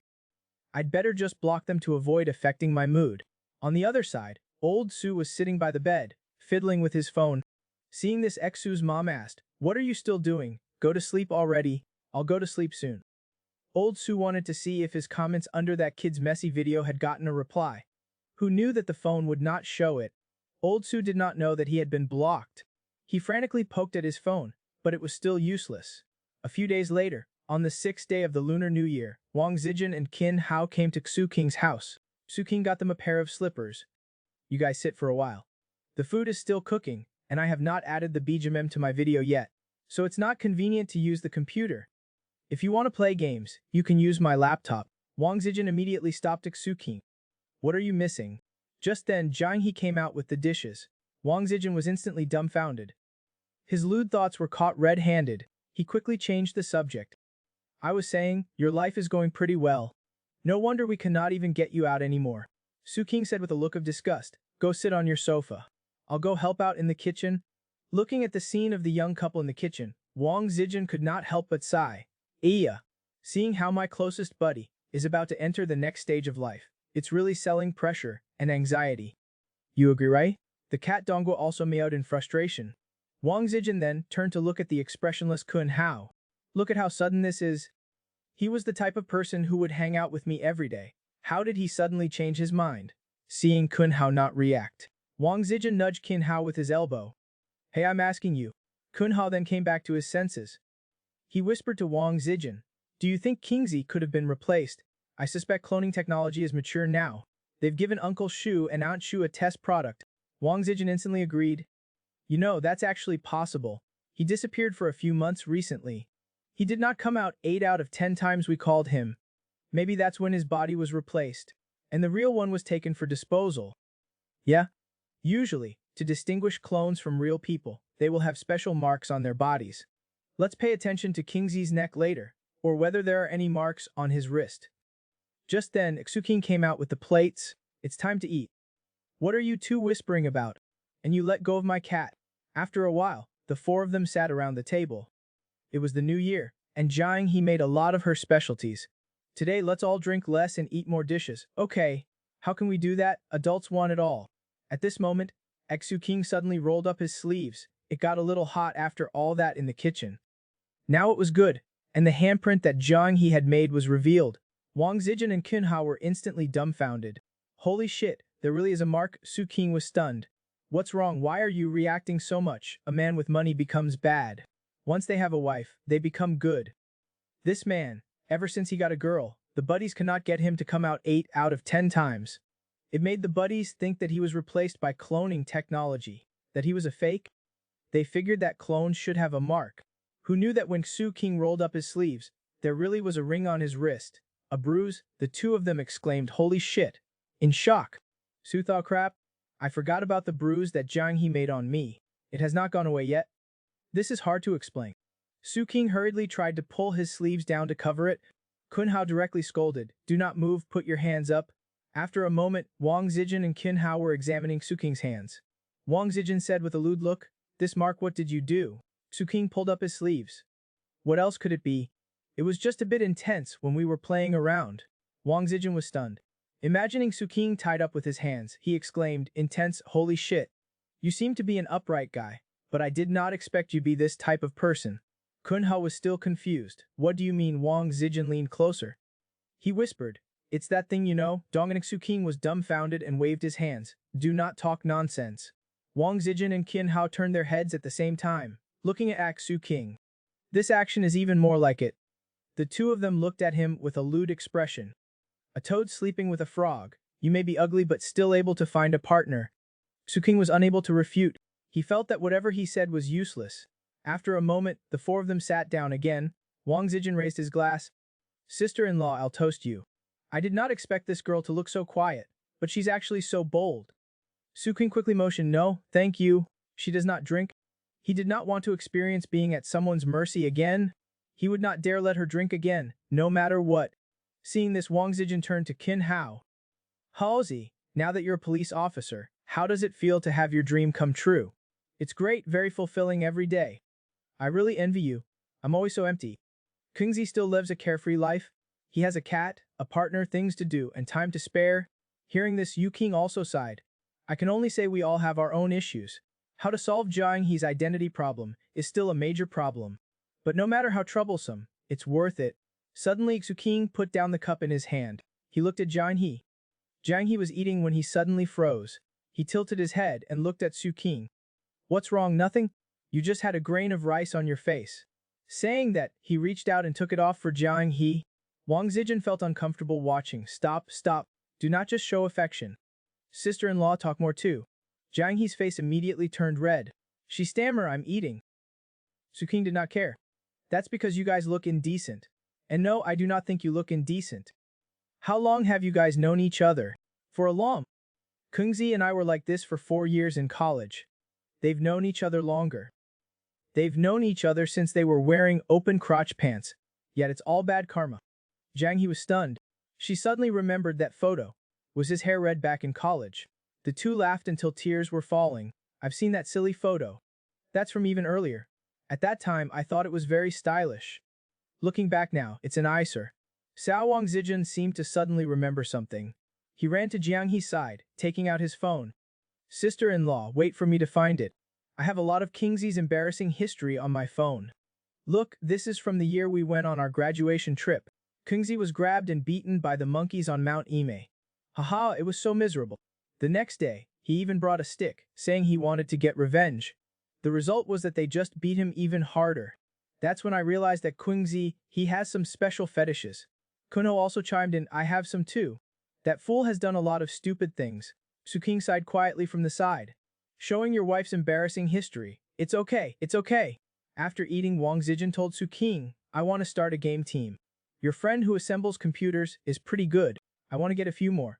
I'd better just block them to avoid affecting my mood. On the other side, old Su was sitting by the bed, fiddling with his phone. Seeing this, Xu's mom asked, What are you still doing? Go to sleep already. I'll go to sleep soon. Old Su wanted to see if his comments under that kid's messy video had gotten a reply. Who knew that the phone would not show it? Old Su did not know that he had been blocked. He frantically poked at his phone, but it was still useless. A few days later, on the 6th day of the Lunar New Year, Wang Zijin and Qin Hao came to Xu King's house. Xu King got them a pair of slippers. You guys sit for a while. The food is still cooking, and I have not added the BGM to my video yet, so it's not convenient to use the computer. If you want to play games, you can use my laptop. Wang Zijin immediately stopped Xu King. What are you missing? Just then, Jiang He came out with the dishes. Wang Zijin was instantly dumbfounded. His lewd thoughts were caught red-handed. He quickly changed the subject. I was saying, your life is going pretty well. No wonder we cannot even get you out anymore. Xu King said with a look of disgust. Go sit on your sofa. I'll go help out in the kitchen. Looking at the scene of the young couple in the kitchen, Wang Zijin could not help but sigh. Seeing how my closest buddy is about to enter the next stage of life, it's really selling pressure and anxiety. You agree, right? The cat Dongguo also meowed in frustration. Wang Zijin then turned to look at the expressionless Kun Hao. Look at how sudden this is. He was the type of person who would hang out with me every day. How did he suddenly change his mind? Seeing Kun Hao not react, Wang Zijin nudged Kun Hao with his elbow. Hey, I'm asking you. Kun Hao then came back to his senses. He whispered to Wang Zijin, do you think Kingzi could have been replaced? I suspect cloning technology is mature now. They've given Uncle Shu and Aunt Shu a test product. Wang Zijin instantly agreed. You know, that's actually possible. He disappeared for a few months recently. He did not come out 8 out of 10 times we called him. Maybe that's when his body was replaced, and the real one was taken for disposal. Yeah. Usually, to distinguish clones from real people, they will have special marks on their bodies. Let's pay attention to Kingzi's neck later, or whether there are any marks on his wrist. Just then, Xu came out with the plates. It's time to eat. What are you two whispering about? And you let go of my cat. After a while, the 4 of them sat around the table. It was the new year, and Jiang he made a lot of her specialties. Today, let's all drink less and eat more dishes. Okay, how can we do that? Adults want it all. At this moment, Xu suddenly rolled up his sleeves. It got a little hot after all that in the kitchen. Now it was good, and the handprint that Jiang he had made was revealed. Wang Zijin and Kun Hao were instantly dumbfounded. Holy shit, there really is a mark. Su King was stunned. What's wrong? Why are you reacting so much? A man with money becomes bad. Once they have a wife, they become good. This man, ever since he got a girl, the buddies cannot get him to come out 8 out of 10 times. It made the buddies think that he was replaced by cloning technology, that he was a fake. They figured that clones should have a mark. Who knew that when Su King rolled up his sleeves, there really was a ring on his wrist, a bruise? The 2 of them exclaimed, holy shit, in shock. Su thought, crap, I forgot about the bruise that Jiang he made on me. It has not gone away yet. This is hard to explain. Su King hurriedly tried to pull his sleeves down to cover it. Kun Hao directly scolded, do not move, put your hands up. After a moment, Wang Zijin and Kun Hao were examining Su King's hands. Wang Zijin said with a lewd look, this mark, what did you do? Su King pulled up his sleeves. What else could it be? It was just a bit intense when we were playing around. Wang Zijin was stunned. Imagining Su King tied up with his hands, he exclaimed, intense, holy shit. You seem to be an upright guy, but I did not expect you to be this type of person. Kun Hao was still confused. What do you mean? Wang Zijin leaned closer. He whispered, it's that thing you know. Dong'an Su King was dumbfounded and waved his hands. Do not talk nonsense. Wang Zijin and Kun Hao turned their heads at the same time, looking at Su King. This action is even more like it. The 2 of them looked at him with a lewd expression. A toad sleeping with a frog. You may be ugly but still able to find a partner. Su King was unable to refute. He felt that whatever he said was useless. After a moment, the 4 of them sat down again. Wang Zijin raised his glass. Sister-in-law, I'll toast you. I did not expect this girl to look so quiet, but she's actually so bold. Su King quickly motioned, no, thank you. She does not drink. He did not want to experience being at someone's mercy again. He would not dare let her drink again, no matter what. Seeing this, Wang Zijin turned to Kun Hao. Halsey, now that you're a police officer, how does it feel to have your dream come true? It's great, very fulfilling every day. I really envy you. I'm always so empty. Kingzi still lives a carefree life. He has a cat, a partner, things to do, and time to spare. Hearing this, Yu King also sighed. I can only say we all have our own issues. How to solve Jiang He's identity problem is still a major problem. But no matter how troublesome, it's worth it. Suddenly, Xu King put down the cup in his hand. He looked at Jiang He. Jiang He was eating when he suddenly froze. He tilted his head and looked at Su King. What's wrong? Nothing? You just had a grain of rice on your face. Saying that, he reached out and took it off for Jiang He. Wang Zijin felt uncomfortable watching. Stop, stop. Do not just show affection. Sister-in-law, talk more too. Jiang He's face immediately turned red. She stammered, I'm eating. Su King did not care. That's because you guys look indecent. And no, I do not think you look indecent. How long have you guys known each other? For a long. Kungzi and I were like this for 4 years in college. They've known each other longer. They've known each other since they were wearing open crotch pants. Yet it's all bad karma. Jiang He was stunned. She suddenly remembered that photo. Was his hair red back in college? The 2 laughed until tears were falling. I've seen that silly photo. That's from even earlier. At that time, I thought it was very stylish. Looking back now, it's an eyesore. Sao Wang Zijin seemed to suddenly remember something. He ran to Jiang He's side, taking out his phone. Sister-in-law, wait for me to find it. I have a lot of Kingsley's embarrassing history on my phone. Look, this is from the year we went on our graduation trip. Kingsley was grabbed and beaten by the monkeys on Mount Ime. Haha, it was so miserable. The next day, he even brought a stick, saying he wanted to get revenge. The result was that they just beat him even harder. That's when I realized that Kingsley, he has some special fetishes. Kuno also chimed in, I have some too. That fool has done a lot of stupid things. Suking sighed quietly from the side. Showing your wife's embarrassing history. It's okay, it's okay. After eating, Wang Zijin told Suking, I want to start a game team. Your friend who assembles computers is pretty good. I want to get a few more.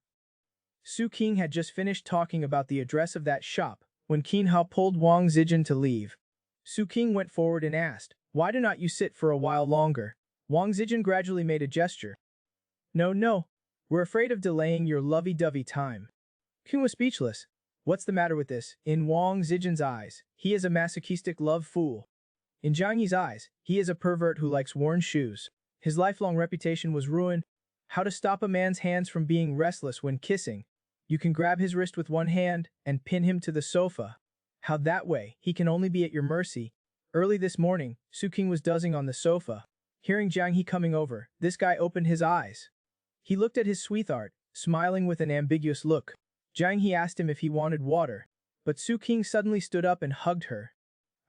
Suking had just finished talking about the address of that shop when Qin Hao pulled Wang Zijin to leave. Suking went forward and asked, why do not you sit for a while longer? Wang Zijin gradually made a gesture. No, we're afraid of delaying your lovey-dovey time. Qin was speechless. What's the matter with this? In Wang Zijin's eyes, he is a masochistic love fool. In Jiang Yi's eyes, he is a pervert who likes worn shoes. His lifelong reputation was ruined. How to stop a man's hands from being restless when kissing? You can grab his wrist with one hand and pin him to the sofa. How that way, he can only be at your mercy. Early this morning, Suking was dozing on the sofa. Hearing Jiang Yi coming over, this guy opened his eyes. He looked at his sweetheart, smiling with an ambiguous look. Jiang Yi asked him if he wanted water, but Suking suddenly stood up and hugged her.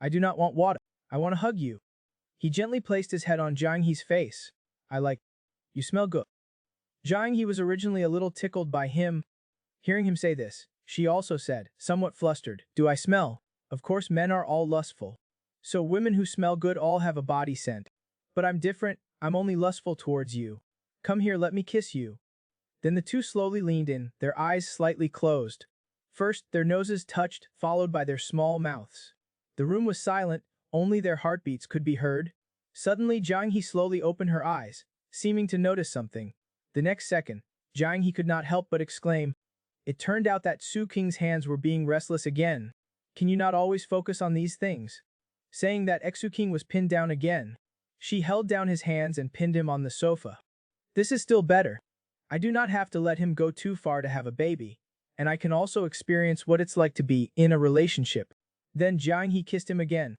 I do not want water. I want to hug you. He gently placed his head on Jiang Yi's face. You smell good. Jiang Yi was originally a little tickled by him. Hearing him say this, she also said, somewhat flustered, do I smell? Of course men are all lustful. So women who smell good all have a body scent. But I'm different, I'm only lustful towards you. Come here, let me kiss you. Then the two slowly leaned in, their eyes slightly closed. First, their noses touched, followed by their small mouths. The room was silent, only their heartbeats could be heard. Suddenly Jiang Yi slowly opened her eyes, seeming to notice something. The next second, Jiang Yi could not help but exclaim. It turned out that Su King's hands were being restless again. Can you not always focus on these things? Saying that Su King was pinned down again. She held down his hands and pinned him on the sofa. This is still better. I do not have to let him go too far to have a baby, and I can also experience what it's like to be in a relationship. Then Jiang He kissed him again.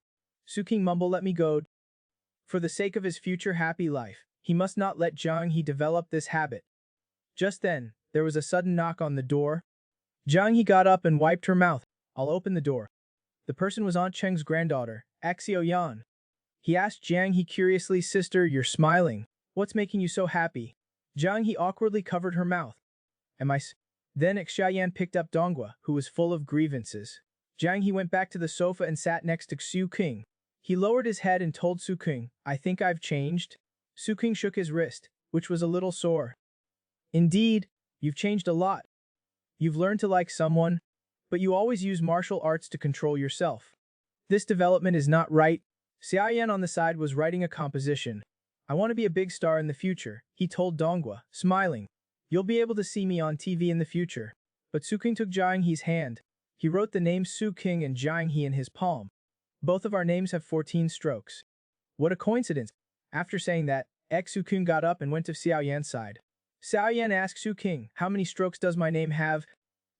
Su King mumbled, let me go. For the sake of his future happy life, he must not let Jiang He develop this habit. Just then, there was a sudden knock on the door. Jiang He got up and wiped her mouth. I'll open the door. The person was Aunt Cheng's granddaughter, Axio Yan. He asked Jiang He curiously, sister, you're smiling. What's making you so happy? Jiang He awkwardly covered her mouth. Then Xiaoyan picked up Donghua, who was full of grievances. Jiang He went back to the sofa and sat next to Su King. He lowered his head and told Su King, I think I've changed. Su King shook his wrist, which was a little sore. Indeed, you've changed a lot. You've learned to like someone, but you always use martial arts to control yourself. This development is not right. Xiaoyan on the side was writing a composition. I want to be a big star in the future, he told Donghua, smiling. You'll be able to see me on TV in the future. But Su King took Jiang He's hand. He wrote the names Su King and Jiang He in his palm. Both of our names have 14 strokes. What a coincidence. After saying that, Su King got up and went to Xiaoyan's side. Xiaoyan asked Su King, how many strokes does my name have?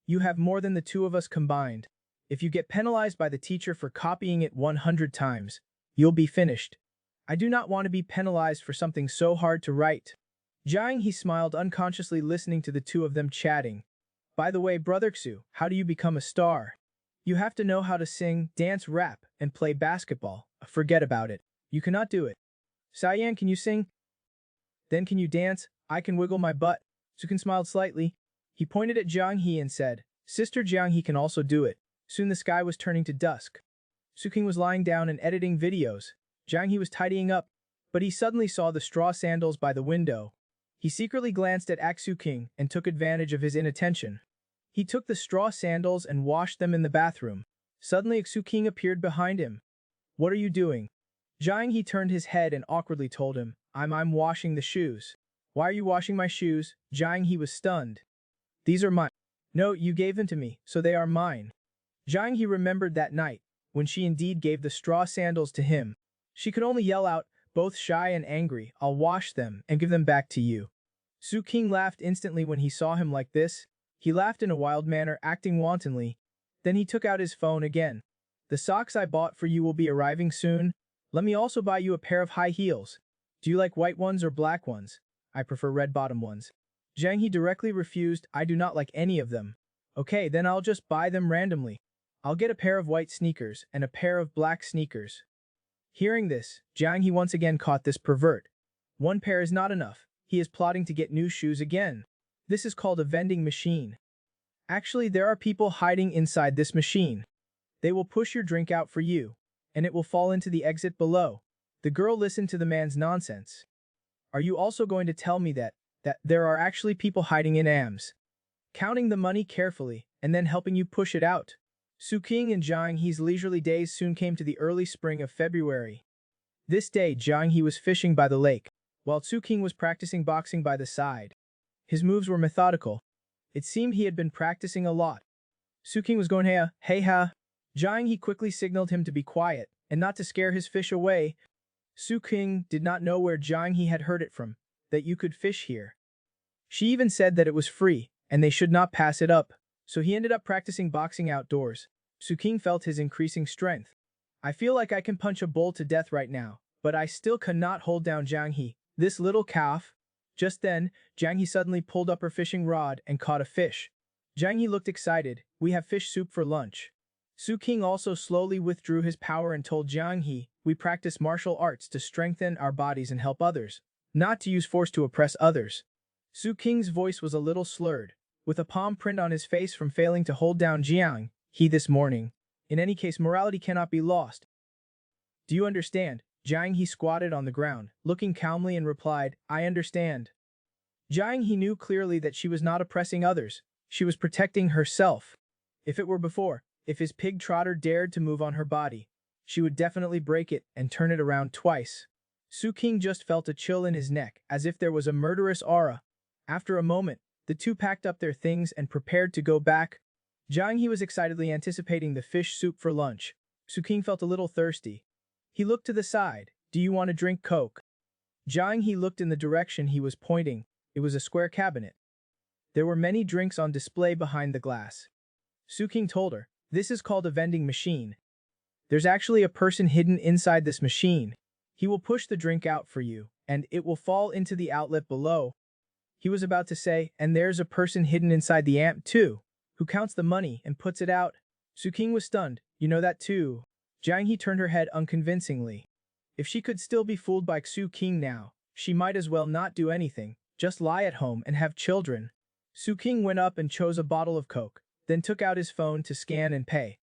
You have more than the two of us combined. If you get penalized by the teacher for copying it 100 times, you'll be finished. I do not want to be penalized for something so hard to write. Jiang He smiled unconsciously listening to the two of them chatting. By the way, Brother Xu, how do you become a star? You have to know how to sing, dance, rap, and play basketball. Forget about it. You cannot do it. Xiaoyan, can you sing? Then can you dance? I can wiggle my butt. Su King smiled slightly. He pointed at Jiang He and said, Sister Jiang He can also do it. Soon the sky was turning to dusk. Su King was lying down and editing videos. Jiang He was tidying up, but he suddenly saw the straw sandals by the window. He secretly glanced at Su King and took advantage of his inattention. He took the straw sandals and washed them in the bathroom. Suddenly Su King appeared behind him. What are you doing? Jiang He turned his head and awkwardly told him, I'm washing the shoes. Why are you washing my shoes? Jiang He was stunned. These are mine. No, you gave them to me, so they are mine. Jiang He remembered that night, when she indeed gave the straw sandals to him. She could only yell out, both shy and angry, I'll wash them and give them back to you. Su King laughed instantly when he saw him like this. He laughed in a wild manner, acting wantonly. Then he took out his phone again. The socks I bought for you will be arriving soon. Let me also buy you a pair of high heels. Do you like white ones or black ones? I prefer red bottom ones. Jiang He directly refused. I do not like any of them. Okay, then I'll just buy them randomly. I'll get a pair of white sneakers and a pair of black sneakers. Hearing this, Jiang He once again caught this pervert. One pair is not enough. He is plotting to get new shoes again. This is called a vending machine. Actually, there are people hiding inside this machine. They will push your drink out for you, and it will fall into the exit below. The girl listened to the man's nonsense. Are you also going to tell me that there are actually people hiding in AMS, counting the money carefully, and then helping you push it out? Su King and Jiang He's leisurely days soon came to the early spring of February. This day, Jiang He was fishing by the lake, while Su King was practicing boxing by the side. His moves were methodical. It seemed he had been practicing a lot. Su King was going hey ha. Jiang He quickly signaled him to be quiet and not to scare his fish away. Su King did not know where Jiang He had heard it from, that you could fish here. She even said that it was free, and they should not pass it up, so he ended up practicing boxing outdoors. Su King felt his increasing strength. I feel like I can punch a bull to death right now, but I still cannot hold down Jiang He, this little calf. Just then, Jiang He suddenly pulled up her fishing rod and caught a fish. Jiang He looked excited. We have fish soup for lunch. Su King also slowly withdrew his power and told Jiang He, we practice martial arts to strengthen our bodies and help others, not to use force to oppress others. Su King's voice was a little slurred, with a palm print on his face from failing to hold down Jiang He this morning. In any case, morality cannot be lost. Do you understand? Jiang He squatted on the ground, looking calmly and replied, I understand. Jiang He knew clearly that she was not oppressing others. She was protecting herself. If it were before, if his pig trotter dared to move on her body, she would definitely break it and turn it around twice. Su King just felt a chill in his neck, as if there was a murderous aura. After a moment, the two packed up their things and prepared to go back. Jiang He was excitedly anticipating the fish soup for lunch. Su King felt a little thirsty. He looked to the side. Do you want to drink Coke? Jiang He looked in the direction he was pointing. It was a square cabinet. There were many drinks on display behind the glass. Su King told her, this is called a vending machine. There's actually a person hidden inside this machine. He will push the drink out for you, and it will fall into the outlet below. He was about to say, and there's a person hidden inside the amp too, who counts the money and puts it out. Su King was stunned. You know that too. Jiang He turned her head unconvincingly. If she could still be fooled by Su King now, she might as well not do anything, just lie at home and have children. Su King went up and chose a bottle of Coke, then took out his phone to scan and pay.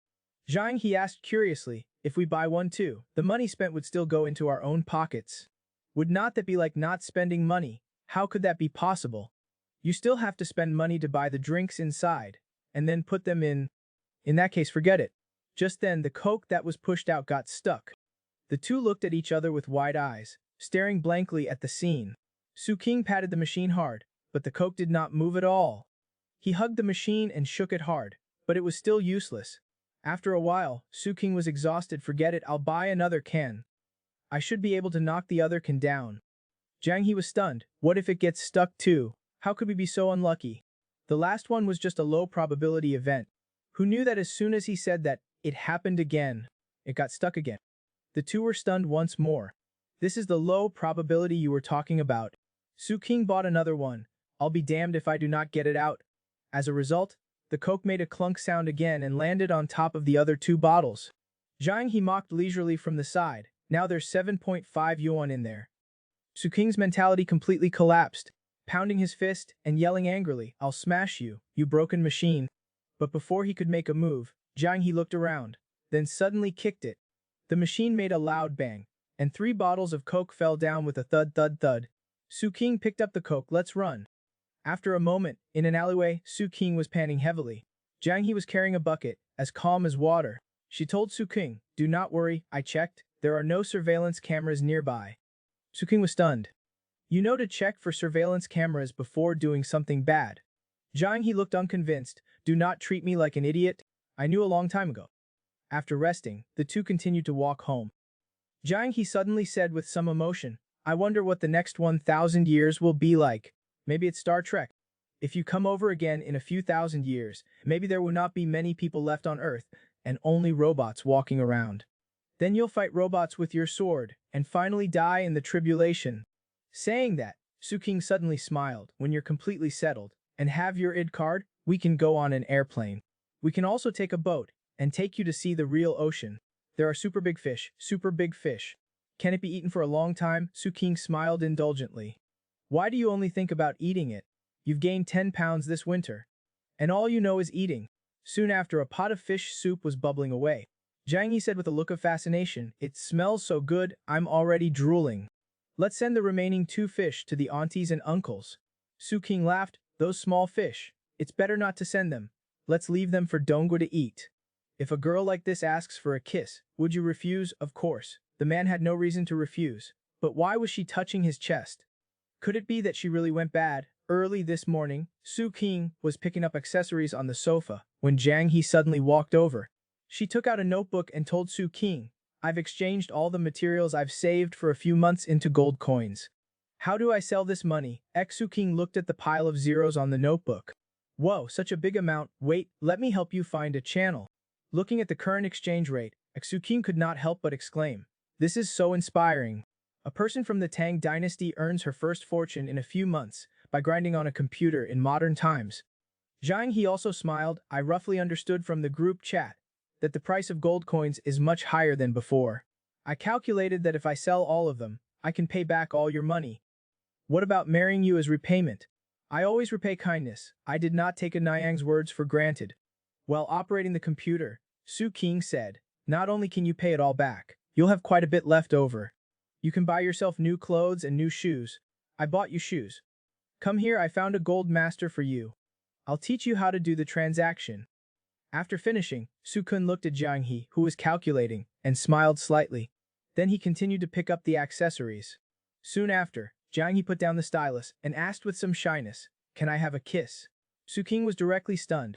Jiang He asked curiously, if we buy one too, the money spent would still go into our own pockets. Would not that be like not spending money? How could that be possible? You still have to spend money to buy the drinks inside, and then put them in. In that case, forget it. Just then, the Coke that was pushed out got stuck. The two looked at each other with wide eyes, staring blankly at the scene. Su King patted the machine hard, but the Coke did not move at all. He hugged the machine and shook it hard, but it was still useless. After a while, Su King was exhausted. Forget it, I'll buy another can. I should be able to knock the other can down. Jiang He was stunned. What if it gets stuck too? How could we be so unlucky? The last one was just a low probability event. Who knew that as soon as he said that, it happened again. It got stuck again. The two were stunned once more. This is the low probability you were talking about. Su King bought another one. I'll be damned if I do not get it out. As a result, the Coke made a clunk sound again and landed on top of the other two bottles. Jiang He mocked leisurely from the side. Now there's 7.5 yuan in there. Su King's mentality completely collapsed, pounding his fist and yelling angrily, I'll smash you, you broken machine. But before he could make a move, Jiang He looked around, then suddenly kicked it. The machine made a loud bang, and 3 bottles of Coke fell down with a thud thud thud. Su King picked up the Coke. Let's run. After a moment, in an alleyway, Su King was panting heavily. Jiang He was carrying a bucket, as calm as water. She told Su King, do not worry, I checked, there are no surveillance cameras nearby. Su King was stunned. You know to check for surveillance cameras before doing something bad. Jiang He looked unconvinced. Do not treat me like an idiot. I knew a long time ago. After resting, the two continued to walk home. Jiang He suddenly said with some emotion, I wonder what the next 1,000 years will be like. Maybe it's Star Trek. If you come over again in a few thousand years, maybe there will not be many people left on Earth, and only robots walking around. Then you'll fight robots with your sword, and finally die in the tribulation. Saying that, Suking suddenly smiled. When you're completely settled, and have your ID card, we can go on an airplane. We can also take a boat, and take you to see the real ocean. There are super big fish, super big fish. Can it be eaten for a long time? Suking smiled indulgently. Why do you only think about eating it? You've gained 10 pounds this winter. And all you know is eating. Soon after, a pot of fish soup was bubbling away. Jiang He said with a look of fascination, "It smells so good, I'm already drooling. Let's send the remaining 2 fish to the aunties and uncles." Suking laughed, "Those small fish. It's better not to send them. Let's leave them for Donggu to eat." If a girl like this asks for a kiss, would you refuse? Of course. The man had no reason to refuse. But why was she touching his chest? Could it be that she really went bad? Early this morning, Su King was picking up accessories on the sofa when Jiang He suddenly walked over. She took out a notebook and told Su King, "I've exchanged all the materials I've saved for a few months into gold coins. How do I sell this money?" Su King looked at the pile of zeros on the notebook. "Whoa, such a big amount. Wait, let me help you find a channel." Looking at the current exchange rate, Su King could not help but exclaim, "This is so inspiring." A person from the Tang dynasty earns her first fortune in a few months by grinding on a computer in modern times. Jiang He also smiled. "I roughly understood from the group chat that the price of gold coins is much higher than before. I calculated that if I sell all of them, I can pay back all your money. What about marrying you as repayment? I always repay kindness." I did not take Niang's words for granted. While operating the computer, Su King said, "Not only can you pay it all back, you'll have quite a bit left over. You can buy yourself new clothes and new shoes. I bought you shoes. Come here, I found a gold master for you. I'll teach you how to do the transaction." After finishing, Su Kun looked at Jiang He, who was calculating, and smiled slightly. Then he continued to pick up the accessories. Soon after, Jiang He put down the stylus and asked with some shyness, "Can I have a kiss?" Su King was directly stunned.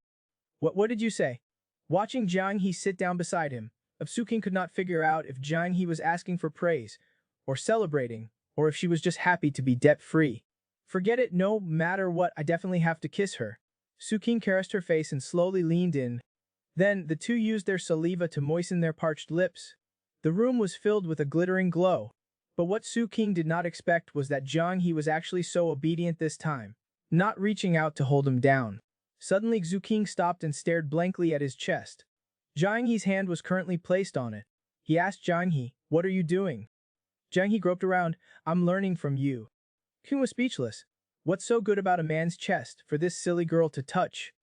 What did you say?" Watching Jiang He sit down beside him, Su King could not figure out if Jiang He was asking for praise, or celebrating, or if she was just happy to be debt-free. "Forget it, no matter what, I definitely have to kiss her." Su King caressed her face and slowly leaned in. Then, the two used their saliva to moisten their parched lips. The room was filled with a glittering glow. But what Su King did not expect was that Jiang He was actually so obedient this time, not reaching out to hold him down. Suddenly Su King stopped and stared blankly at his chest. Jiang He's hand was currently placed on it. He asked Jiang He, "What are you doing?" Jiang He groped around. "I'm learning from you." King was speechless. What's so good about a man's chest for this silly girl to touch?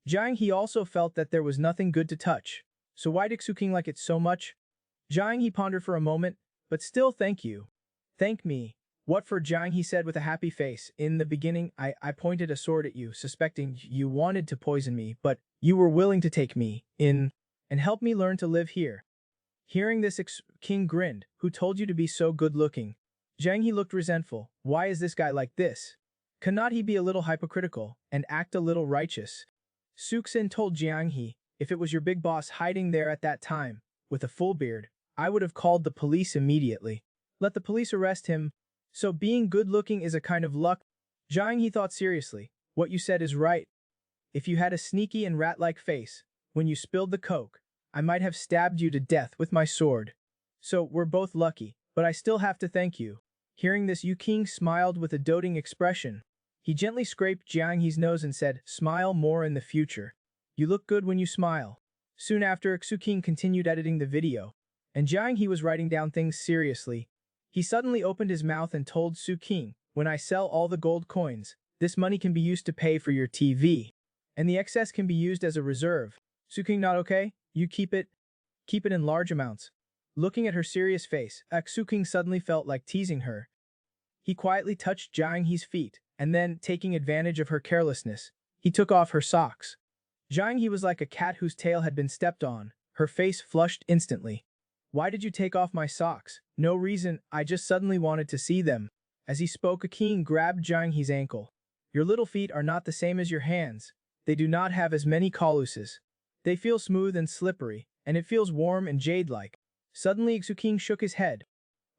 Jiang He also felt that there was nothing good to touch. So why did Su King like it so much? Jiang He pondered for a moment, but still, "Thank you." "Thank me. What for?" Jiang He said with a happy face. "In the beginning, I pointed a sword at you, suspecting you wanted to poison me, but you were willing to take me in and help me learn to live here." Hearing this, King grinned. "Who told you to be so good-looking?" Jiang He looked resentful. Why is this guy like this? Cannot he be a little hypocritical and act a little righteous? Suxin told Jiang He, "If it was your big boss hiding there at that time, with a full beard, I would have called the police immediately. Let the police arrest him. So being good-looking is a kind of luck." Jiang He thought seriously. "What you said is right. If you had a sneaky and rat-like face, when you spilled the coke, I might have stabbed you to death with my sword. So we're both lucky, but I still have to thank you." Hearing this, Yu King smiled with a doting expression. He gently scraped Jiang He's nose and said, "Smile more in the future. You look good when you smile." Soon after, Su King continued editing the video, and Jiang He was writing down things seriously. He suddenly opened his mouth and told Su King, "When I sell all the gold coins, this money can be used to pay for your TV, and the excess can be used as a reserve." Su King, "Not okay? You keep it. Keep it in large amounts." Looking at her serious face, Su King suddenly felt like teasing her. He quietly touched Jiang He's feet, and then, taking advantage of her carelessness, he took off her socks. Jiang He was like a cat whose tail had been stepped on. Her face flushed instantly. "Why did you take off my socks?" "No reason, I just suddenly wanted to see them." As he spoke, a king grabbed Jiang He's ankle. "Your little feet are not the same as your hands. They do not have as many calluses. They feel smooth and slippery, and it feels warm and jade-like." Suddenly, Su King shook his head.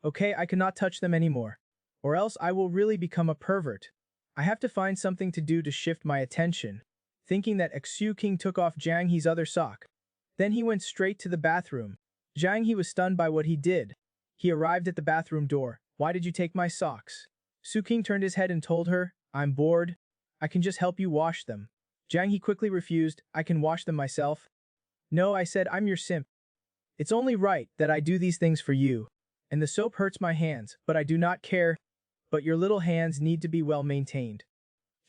"Okay, I cannot touch them anymore, or else I will really become a pervert. I have to find something to do to shift my attention." Thinking that, Su King took off Jiang He's other sock. Then he went straight to the bathroom. Jiang He was stunned by what he did. He arrived at the bathroom door. Why did you take my socks? Su King turned his head and told her, I'm bored. I can just help you wash them. Jiang He quickly refused, I can wash them myself. No, I said I'm your simp. It's only right that I do these things for you. And the soap hurts my hands, but I do not care. But your little hands need to be well maintained.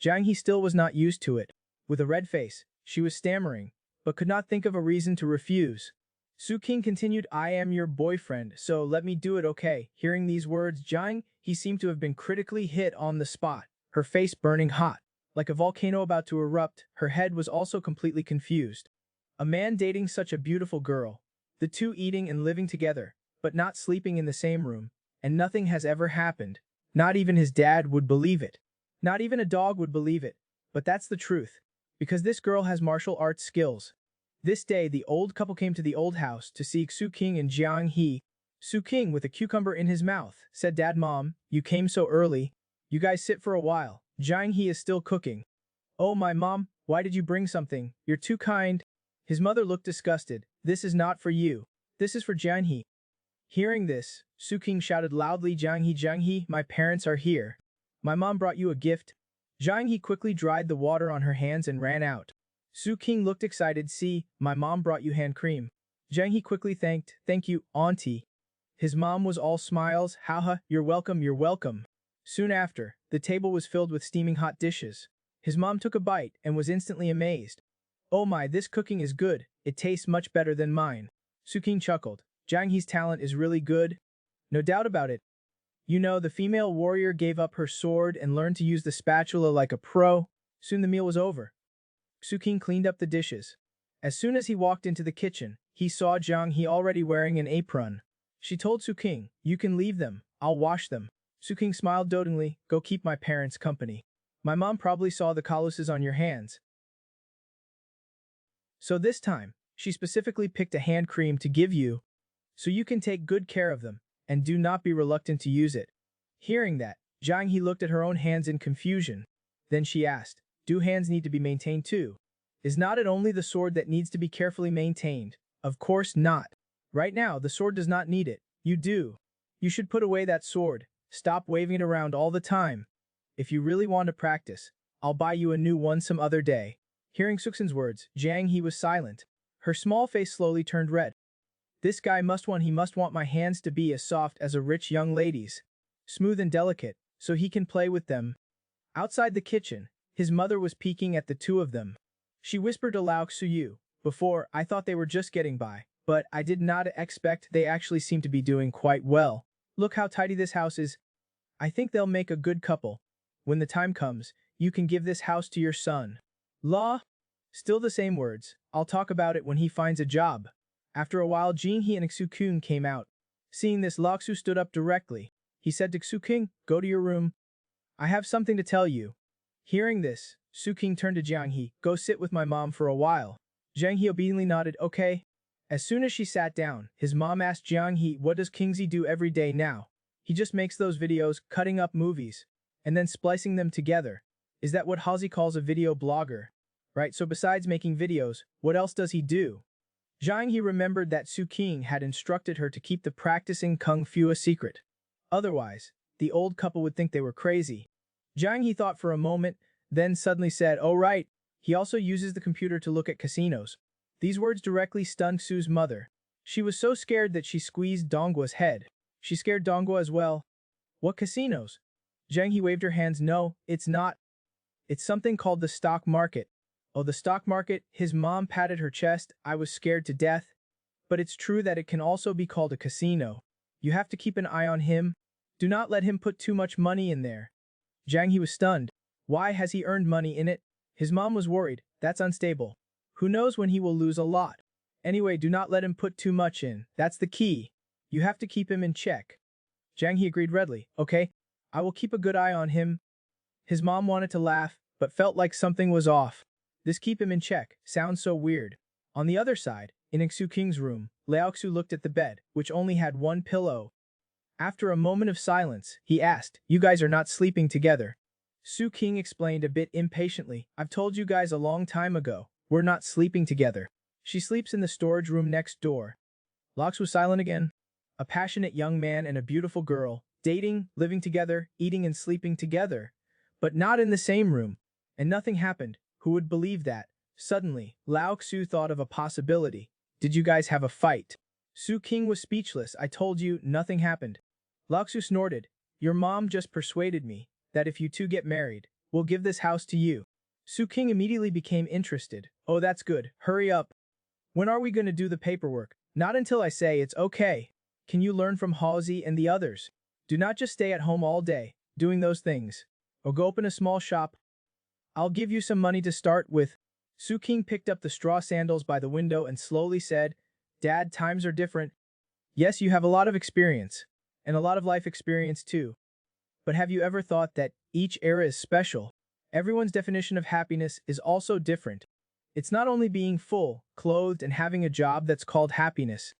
Jiang He still was not used to it. With a red face, she was stammering, but could not think of a reason to refuse. Su King continued, I am your boyfriend, so let me do it, okay? Hearing these words, Jiang He seemed to have been critically hit on the spot, her face burning hot. Like a volcano about to erupt, her head was also completely confused. A man dating such a beautiful girl, the two eating and living together, but not sleeping in the same room, and nothing has ever happened. Not even his dad would believe it. Not even a dog would believe it. But that's the truth. Because this girl has martial arts skills. This day, the old couple came to the old house to seek Su King and Jiang He. Su King, with a cucumber in his mouth, said, Dad, Mom, you came so early. You guys sit for a while. Jiang He is still cooking. Oh, my mom, why did you bring something? You're too kind. His mother looked disgusted. This is not for you. This is for Jiang He. Hearing this, Su King shouted loudly, Jiang He, my parents are here. My mom brought you a gift. Jiang He quickly dried the water on her hands and ran out. Su King looked excited. See, my mom brought you hand cream. Jiang He quickly thanked, thank you, auntie. His mom was all smiles, haha, you're welcome, you're welcome. Soon after, the table was filled with steaming hot dishes. His mom took a bite and was instantly amazed. Oh my, this cooking is good, it tastes much better than mine. Su King chuckled. Jiang He's talent is really good. No doubt about it. You know, the female warrior gave up her sword and learned to use the spatula like a pro. Soon the meal was over. Su King cleaned up the dishes. As soon as he walked into the kitchen, he saw Jiang He already wearing an apron. She told Su King, you can leave them, I'll wash them. Su King smiled dotingly, go keep my parents company. My mom probably saw the calluses on your hands. So this time, she specifically picked a hand cream to give you, so you can take good care of them, and do not be reluctant to use it. Hearing that, Jiang He looked at her own hands in confusion. Then she asked, do hands need to be maintained too? Is not it only the sword that needs to be carefully maintained? Of course not. Right now, the sword does not need it. You do. You should put away that sword. Stop waving it around all the time. If you really want to practice, I'll buy you a new one some other day. Hearing Su King's words, Jiang He was silent. Her small face slowly turned red. This guy he must want my hands to be as soft as a rich young lady's. Smooth and delicate, so he can play with them. Outside the kitchen, his mother was peeking at the two of them. She whispered to Lao Xuyu, before, I thought they were just getting by, but I did not expect they actually seem to be doing quite well. Look how tidy this house is. I think they'll make a good couple. When the time comes, you can give this house to your son. Law? Still the same words, I'll talk about it when he finds a job. After a while, Jiang He and Su King came out. Seeing this, Lao Xu stood up directly. He said to Su King, go to your room. I have something to tell you. Hearing this, Su King turned to Jiang He, go sit with my mom for a while. Jiang He obediently nodded, okay. As soon as she sat down, his mom asked Jiang He, what does Kingsley do every day now? He just makes those videos, cutting up movies, and then splicing them together. Is that what Halsey calls a video blogger? Right, so besides making videos, what else does he do? Jiang He remembered that Su King had instructed her to keep the practicing kung fu a secret. Otherwise, the old couple would think they were crazy. Jiang He thought for a moment, then suddenly said, oh right, he also uses the computer to look at casinos. These words directly stunned Su's mother. She was so scared that she squeezed Donggua's head. She scared Donghua as well. What casinos? Jiang He waved her hands, no, it's not. It's something called the stock market. Oh, the stock market, his mom patted her chest, I was scared to death. But it's true that it can also be called a casino. You have to keep an eye on him. Do not let him put too much money in there. Jiang He was stunned. Why has he earned money in it? His mom was worried, that's unstable. Who knows when he will lose a lot. Anyway, do not let him put too much in, that's the key. You have to keep him in check. Jiang He agreed readily, okay, I will keep a good eye on him. His mom wanted to laugh, but felt like something was off. This keep him in check sounds so weird. On the other side, in Su King's room, Lao Xu looked at the bed, which only had one pillow. After a moment of silence, he asked, you guys are not sleeping together. Su King explained a bit impatiently, I've told you guys a long time ago, we're not sleeping together. She sleeps in the storage room next door. Locks was silent again. A passionate young man and a beautiful girl, dating, living together, eating and sleeping together. But not in the same room. And nothing happened. Who would believe that? Suddenly, Lao Xu thought of a possibility. Did you guys have a fight? Su King was speechless. I told you, nothing happened. Lao Xu snorted. Your mom just persuaded me that if you two get married, we'll give this house to you. Su King immediately became interested. Oh, that's good. Hurry up. When are we going to do the paperwork? Not until I say it's okay. Can you learn from Halsey and the others? Do not just stay at home all day, doing those things. Or go open a small shop. I'll give you some money to start with. Su King picked up the straw sandals by the window and slowly said, Dad, times are different. Yes, you have a lot of experience. And a lot of life experience too. But have you ever thought that each era is special? Everyone's definition of happiness is also different. It's not only being full, clothed, and having a job that's called happiness.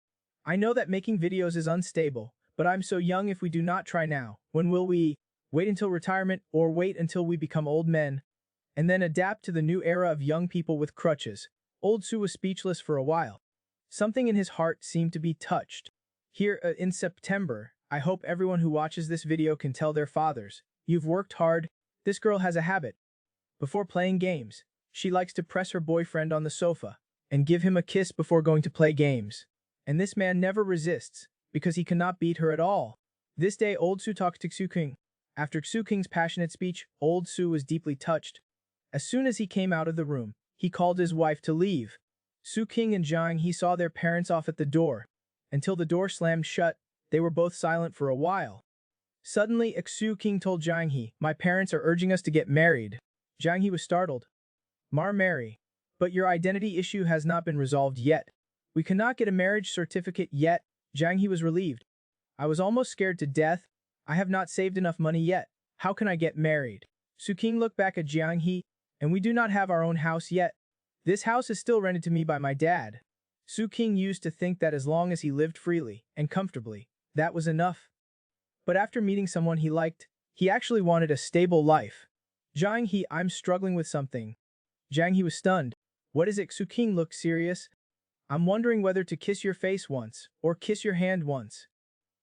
I know that making videos is unstable, but I'm so young. If we do not try now, when will we? Wait until retirement or wait until we become old men? And then adapt to the new era of young people with crutches. Old Su was speechless for a while. Something in his heart seemed to be touched. Here, in September, I hope everyone who watches this video can tell their fathers, you've worked hard. This girl has a habit. Before playing games, she likes to press her boyfriend on the sofa and give him a kiss before going to play games. And this man never resists, because he cannot beat her at all. This day, Old Su talked to Su King. After Su King's passionate speech, Old Su was deeply touched. As soon as he came out of the room, he called his wife to leave. Su King and Jiang He saw their parents off at the door. Until the door slammed shut, they were both silent for a while. Suddenly, Su King told Jiang He, my parents are urging us to get married. Jiang He was startled. Marry. But your identity issue has not been resolved yet. We cannot get a marriage certificate yet. Jiang He was relieved. I was almost scared to death. I have not saved enough money yet. How can I get married? Su King looked back at Jiang He. And we do not have our own house yet. This house is still rented to me by my dad. Su King used to think that as long as he lived freely and comfortably, that was enough. But after meeting someone he liked, he actually wanted a stable life. Jiang He, I'm struggling with something. Jiang He was stunned. What is it? Su King looked serious. I'm wondering whether to kiss your face once, or kiss your hand once.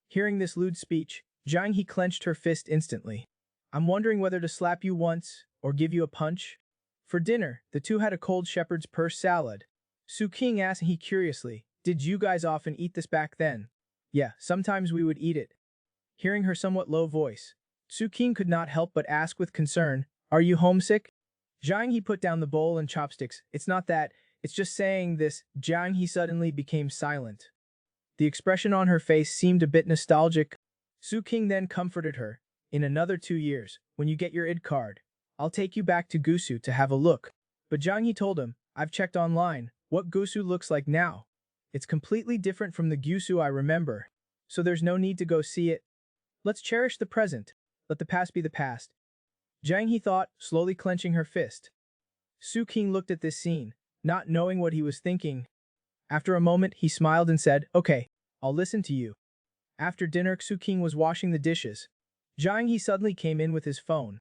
Hearing this lewd speech, Jiang He clenched her fist instantly. I'm wondering whether to slap you once, or give you a punch. For dinner, the two had a cold shepherd's purse salad. Su King asked he curiously, did you guys often eat this back then? Yeah, sometimes we would eat it. Hearing her somewhat low voice, Su King could not help but ask with concern, are you homesick? Jiang He put down the bowl and chopsticks. It's not that, it's just saying this. Jiang He suddenly became silent. The expression on her face seemed a bit nostalgic. Su King then comforted her. In another 2 years, when you get your ID card, I'll take you back to Gusu to have a look. But Jiang He told him, I've checked online, what Gusu looks like now. It's completely different from the Gusu I remember. So there's no need to go see it. Let's cherish the present. Let the past be the past. Jiang He thought, slowly clenching her fist. Su King looked at this scene, not knowing what he was thinking. After a moment, he smiled and said, okay, I'll listen to you. After dinner, Su King was washing the dishes. Jiang He suddenly came in with his phone.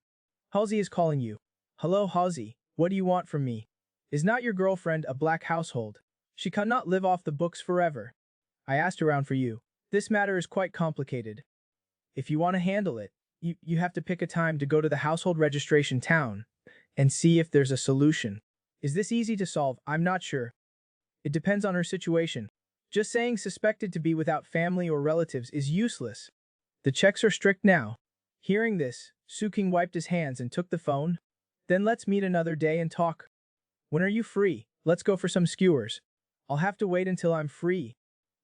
Halsey is calling you. Hello Halsey, what do you want from me? Is not your girlfriend a black household? She cannot live off the books forever. I asked around for you. This matter is quite complicated. If you want to handle it, you have to pick a time to go to the household registration town and see if there's a solution. Is this easy to solve? I'm not sure. It depends on her situation. Just saying suspected to be without family or relatives is useless. The checks are strict now. Hearing this, Su King wiped his hands and took the phone. Then let's meet another day and talk. When are you free? Let's go for some skewers. I'll have to wait until I'm free.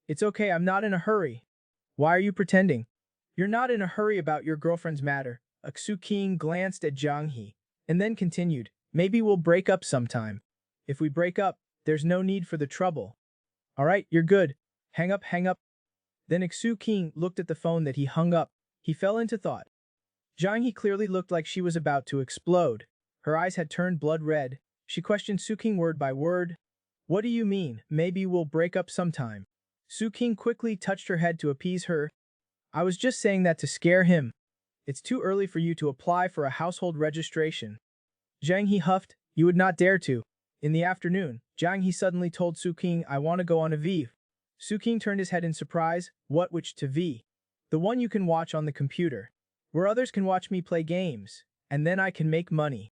It's okay, I'm not in a hurry. Why are you pretending? You're not in a hurry about your girlfriend's matter. Su King glanced at Jiang He, and then continued, maybe we'll break up sometime. If we break up, there's no need for the trouble. Alright, you're good. Hang up, hang up. Then Su King looked at the phone that he hung up. He fell into thought. Jiang He clearly looked like she was about to explode. Her eyes had turned blood red. She questioned Su King word by word. What do you mean, maybe we'll break up sometime? Su King quickly touched her head to appease her. I was just saying that to scare him. It's too early for you to apply for a household registration. Jiang He huffed, you would not dare to. In the afternoon, Jiang He suddenly told Su King, I want to go on a V. Su King turned his head in surprise. What which to V? The one you can watch on the computer. Where others can watch me play games, and then I can make money.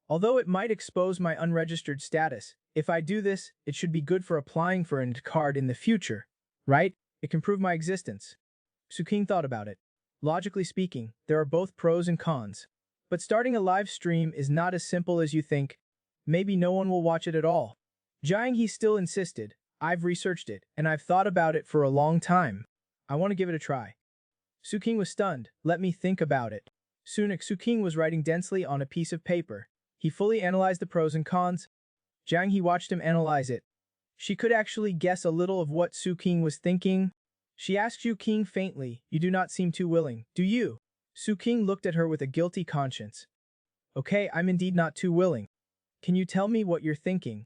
Although it might expose my unregistered status, if I do this, it should be good for applying for a card in the future, right? It can prove my existence. Su King thought about it. Logically speaking, there are both pros and cons. But starting a live stream is not as simple as you think. Maybe no one will watch it at all. Jiang He still insisted, I've researched it, and I've thought about it for a long time. I want to give it a try. Su King was stunned. Let me think about it. Soon Su King was writing densely on a piece of paper. He fully analyzed the pros and cons. Jiang He watched him analyze it. She could actually guess a little of what Su King was thinking. She asked Su King faintly, you do not seem too willing, do you? Su King looked at her with a guilty conscience. Okay, I'm indeed not too willing. Can you tell me what you're thinking?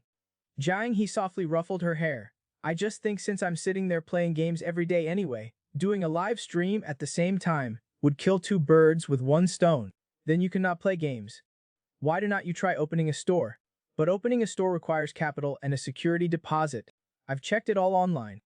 Jiang He softly ruffled her hair. I just think since I'm sitting there playing games every day anyway, doing a live stream at the same time would kill two birds with one stone. Then you cannot play games. Why do not you try opening a store? But opening a store requires capital and a security deposit. I've checked it all online.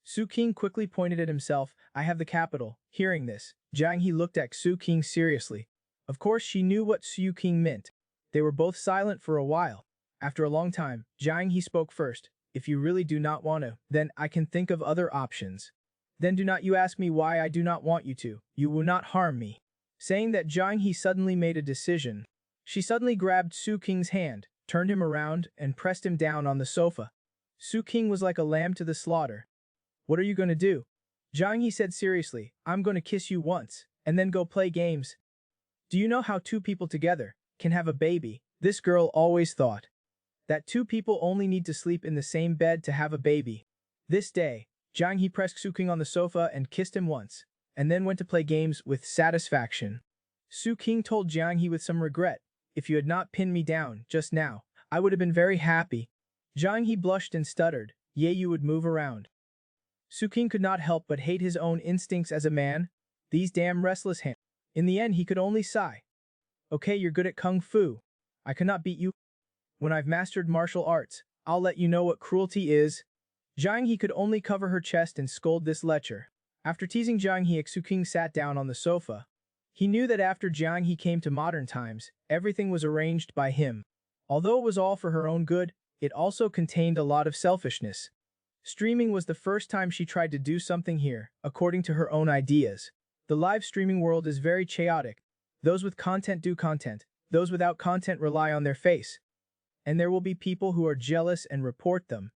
Su King quickly pointed at himself. I have the capital. Hearing this, Jiang He looked at Su King seriously. Of course she knew what Su King meant. They were both silent for a while. After a long time, Jiang He spoke first. If you really do not want to, then I can think of other options. Then do not you ask me why I do not want you to. You will not harm me. Saying that, Jiang He suddenly made a decision. She suddenly grabbed Su King's hand, turned him around, and pressed him down on the sofa. Su King was like a lamb to the slaughter. What are you going to do? Jiang He said seriously, I'm going to kiss you once, and then go play games. Do you know how two people together can have a baby? This girl always thought that two people only need to sleep in the same bed to have a baby. This day, Jiang He pressed Su King on the sofa and kissed him once, and then went to play games with satisfaction. Su King told Jiang He with some regret, if you had not pinned me down just now, I would have been very happy. Jiang He blushed and stuttered, yeah, you would move around. Su King could not help but hate his own instincts as a man. These damn restless hands. In the end, he could only sigh. Okay, you're good at kung fu. I cannot beat you. When I've mastered martial arts, I'll let you know what cruelty is. Jiang He could only cover her chest and scold this lecher. After teasing Jiang He, Su King sat down on the sofa. He knew that after Jiang He came to modern times, everything was arranged by him. Although it was all for her own good, it also contained a lot of selfishness. Streaming was the first time she tried to do something here, according to her own ideas. The live streaming world is very chaotic. Those with content do content, those without content rely on their face. And there will be people who are jealous and report them.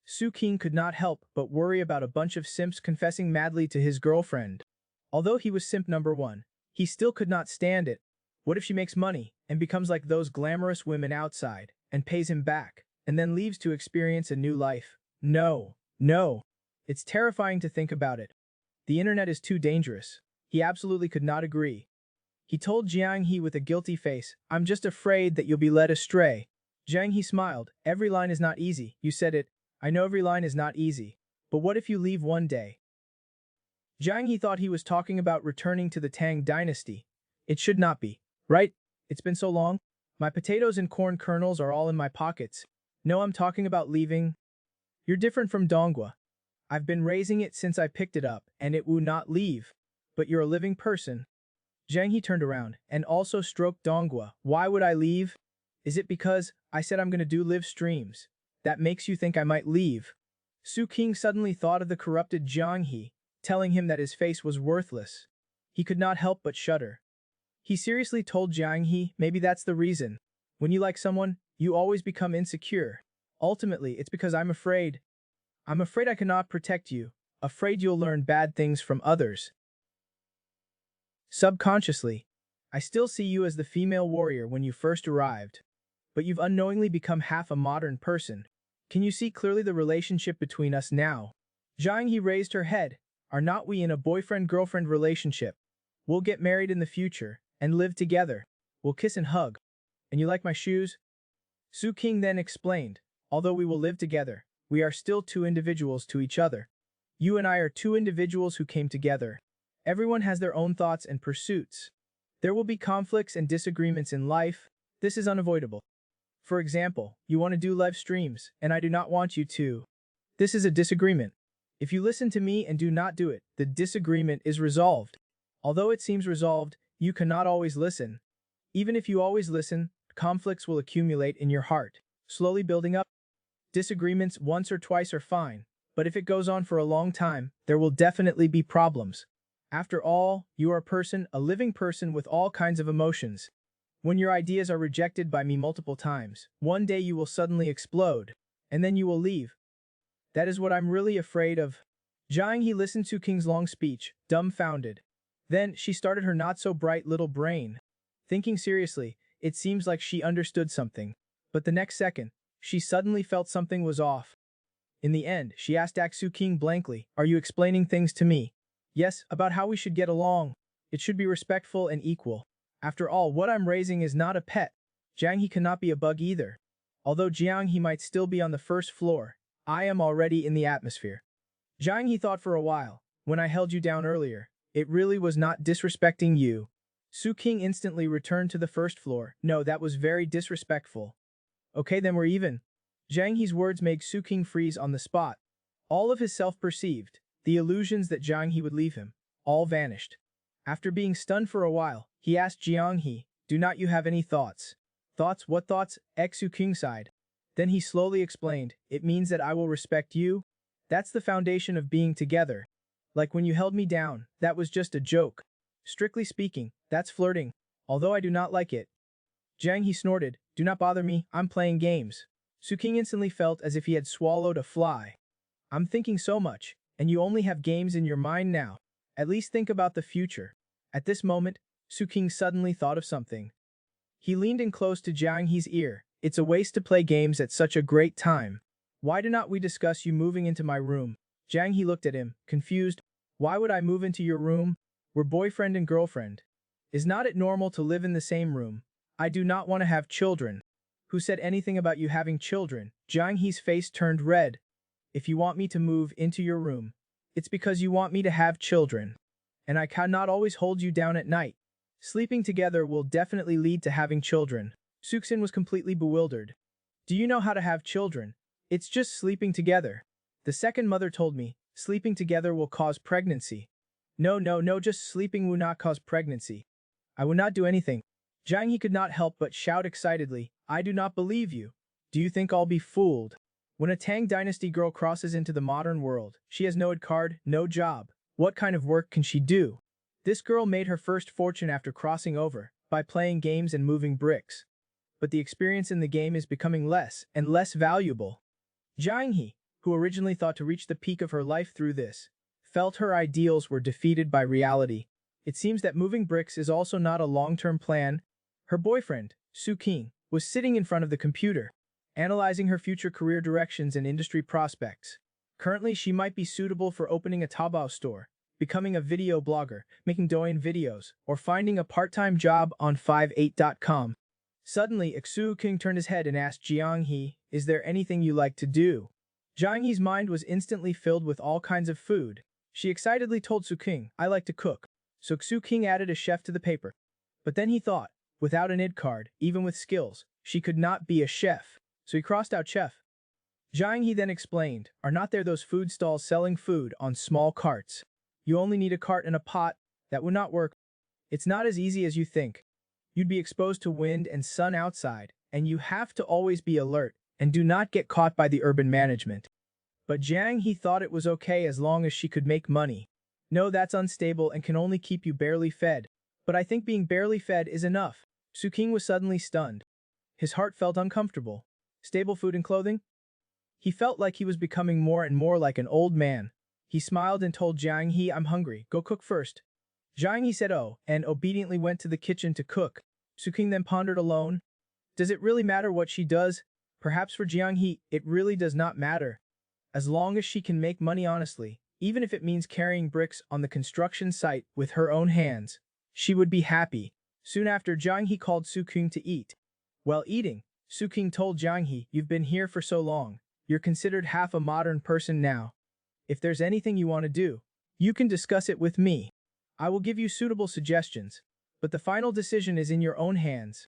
Su King could not help but worry about a bunch of simps confessing madly to his girlfriend. Although he was simp number one, he still could not stand it. What if she makes money and becomes like those glamorous women outside and pays him back and then leaves to experience a new life? No. No. It's terrifying to think about it. The internet is too dangerous. He absolutely could not agree. He told Jiang He with a guilty face, I'm just afraid that you'll be led astray. Jiang He smiled. Every line is not easy. You said it. I know every line is not easy. But what if you leave one day? Jiang He thought he was talking about returning to the Tang dynasty. It should not be. Right? It's been so long. My potatoes and corn kernels are all in my pockets. No, I'm talking about leaving. You're different from Donghua. I've been raising it since I picked it up, and it will not leave. But you're a living person. Jiang He turned around and also stroked Donghua. Why would I leave? Is it because I said I'm going to do live streams? That makes you think I might leave? Su King suddenly thought of the corrupted Jiang He, telling him that his face was worthless. He could not help but shudder. He seriously told Jiang He, maybe that's the reason. When you like someone, you always become insecure. Ultimately, it's because I'm afraid. I'm afraid I cannot protect you, afraid you'll learn bad things from others. Subconsciously, I still see you as the female warrior when you first arrived. But you've unknowingly become half a modern person. Can you see clearly the relationship between us now? Jiang He raised her head. Are not we in a boyfriend-girlfriend relationship? We'll get married in the future and live together. We'll kiss and hug. And you like my shoes? Su King then explained. Although we will live together, we are still two individuals to each other. You and I are two individuals who came together. Everyone has their own thoughts and pursuits. There will be conflicts and disagreements in life. This is unavoidable. For example, you want to do live streams, and I do not want you to. This is a disagreement. If you listen to me and do not do it, the disagreement is resolved. Although it seems resolved, you cannot always listen. Even if you always listen, conflicts will accumulate in your heart, slowly building up. Disagreements once or twice are fine, but if it goes on for a long time, there will definitely be problems. After all, you are a living person with all kinds of emotions. When your ideas are rejected by me multiple times, one day you will suddenly explode, and then you will leave. That is what I'm really afraid of. Jiang He listened to King's long speech, dumbfounded. Then she started her not-so-bright little brain. Thinking seriously, it seems like she understood something. But the next second, she suddenly felt something was off. In the end, she asked Aksu King blankly, "Are you explaining things to me?" "Yes, about how we should get along. It should be respectful and equal. After all, what I'm raising is not a pet. Jiang He cannot be a bug either. Although Jiang He might still be on the first floor, I am already in the atmosphere." Jiang He thought for a while. "When I held you down earlier, it really was not disrespecting you." Su King instantly returned to the first floor. "No, that was very disrespectful." "Okay, then we're even." Jiang He's words made Su King freeze on the spot. All of his self-perceived, the illusions that Jiang He would leave him, all vanished. After being stunned for a while, he asked Jiang He, "Do not you have any thoughts?" "Thoughts? What thoughts?" Su King sighed. Then he slowly explained, "It means that I will respect you. That's the foundation of being together. Like when you held me down, that was just a joke. Strictly speaking, that's flirting, although I do not like it." Jiang He snorted, "Do not bother me, I'm playing games." Su King instantly felt as if he had swallowed a fly. "I'm thinking so much, and you only have games in your mind now. At least think about the future." At this moment, Su King suddenly thought of something. He leaned in close to Jiang He's ear. "It's a waste to play games at such a great time. Why do not we discuss you moving into my room?" Jiang He looked at him, confused. "Why would I move into your room? We're boyfriend and girlfriend. Is not it normal to live in the same room? I do not want to have children." "Who said anything about you having children?" Jiang He's face turned red. "If you want me to move into your room, it's because you want me to have children. And I cannot always hold you down at night. Sleeping together will definitely lead to having children." Suxin was completely bewildered. "Do you know how to have children? It's just sleeping together. The second mother told me, sleeping together will cause pregnancy." No, no, no, just sleeping will not cause pregnancy. I will not do anything." Jiang He could not help but shout excitedly, "I do not believe you. Do you think I'll be fooled?" When a Tang Dynasty girl crosses into the modern world, she has no ID card, no job. What kind of work can she do? This girl made her first fortune after crossing over, by playing games and moving bricks. But the experience in the game is becoming less and less valuable. Jiang He, who originally thought to reach the peak of her life through this, felt her ideals were defeated by reality. It seems that moving bricks is also not a long-term plan. Her boyfriend, Su King, was sitting in front of the computer, analyzing her future career directions and industry prospects. Currently, she might be suitable for opening a Taobao store, becoming a video blogger, making Douyin videos, or finding a part-time job on 58.com. Suddenly, Su King turned his head and asked Jiang He, "Is there anything you like to do?" Jiang He's mind was instantly filled with all kinds of food. She excitedly told Su King, "I like to cook." So Su King added a chef to the paper. But then he thought, without an ID card, even with skills, she could not be a chef. So he crossed out chef. Jiang He then explained, "Are not there those food stalls selling food on small carts? You only need a cart and a pot. That would not work. It's not as easy as you think. You'd be exposed to wind and sun outside, and you have to always be alert and do not get caught by the urban management." But Jiang He thought it was okay as long as she could make money. "No, that's unstable and can only keep you barely fed." "But I think being barely fed is enough." Su King was suddenly stunned. His heart felt uncomfortable. Stable food and clothing? He felt like he was becoming more and more like an old man. He smiled and told Jiang He, "I'm hungry, go cook first." Jiang He said oh, and obediently went to the kitchen to cook. Su King then pondered alone. Does it really matter what she does? Perhaps for Jiang He, it really does not matter. As long as she can make money honestly, even if it means carrying bricks on the construction site with her own hands, she would be happy. Soon after, Jiang He called Su King to eat. While eating, Su King told Jiang He, "You've been here for so long, you're considered half a modern person now. If there's anything you want to do, you can discuss it with me. I will give you suitable suggestions, but the final decision is in your own hands."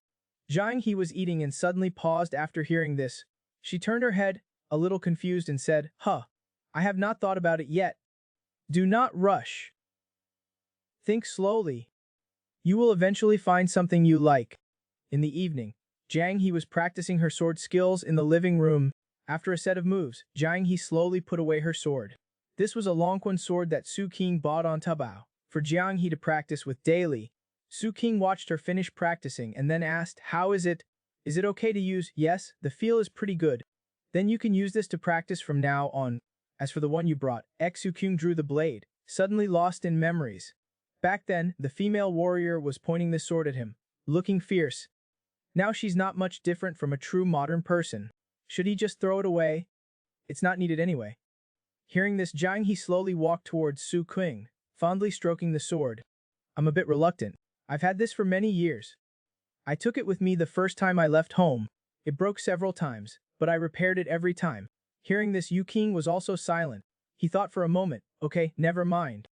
Jiang He was eating and suddenly paused after hearing this. She turned her head, a little confused, and said, I have not thought about it yet. Do not rush. Think slowly. You will eventually find something you like. In the evening, Jiang He was practicing her sword skills in the living room. After a set of moves, Jiang He slowly put away her sword. This was a Longquan sword that Su King bought on Taobao for Jiang He to practice with daily. Su King watched her finish practicing and then asked, How is it? Is it okay to use? Yes, the feel is pretty good. Then you can use this to practice from now on. As for the one you brought, Su King drew the blade, suddenly lost in memories. Back then, the female warrior was pointing the sword at him, looking fierce. Now she's not much different from a true modern person. Should he just throw it away? It's not needed anyway. Hearing this, Jiang He slowly walked towards Su King, fondly stroking the sword. I'm a bit reluctant. I've had this for many years. I took it with me the first time I left home. It broke several times, but I repaired it every time. Hearing this, Yu King was also silent. He thought for a moment, okay, never mind.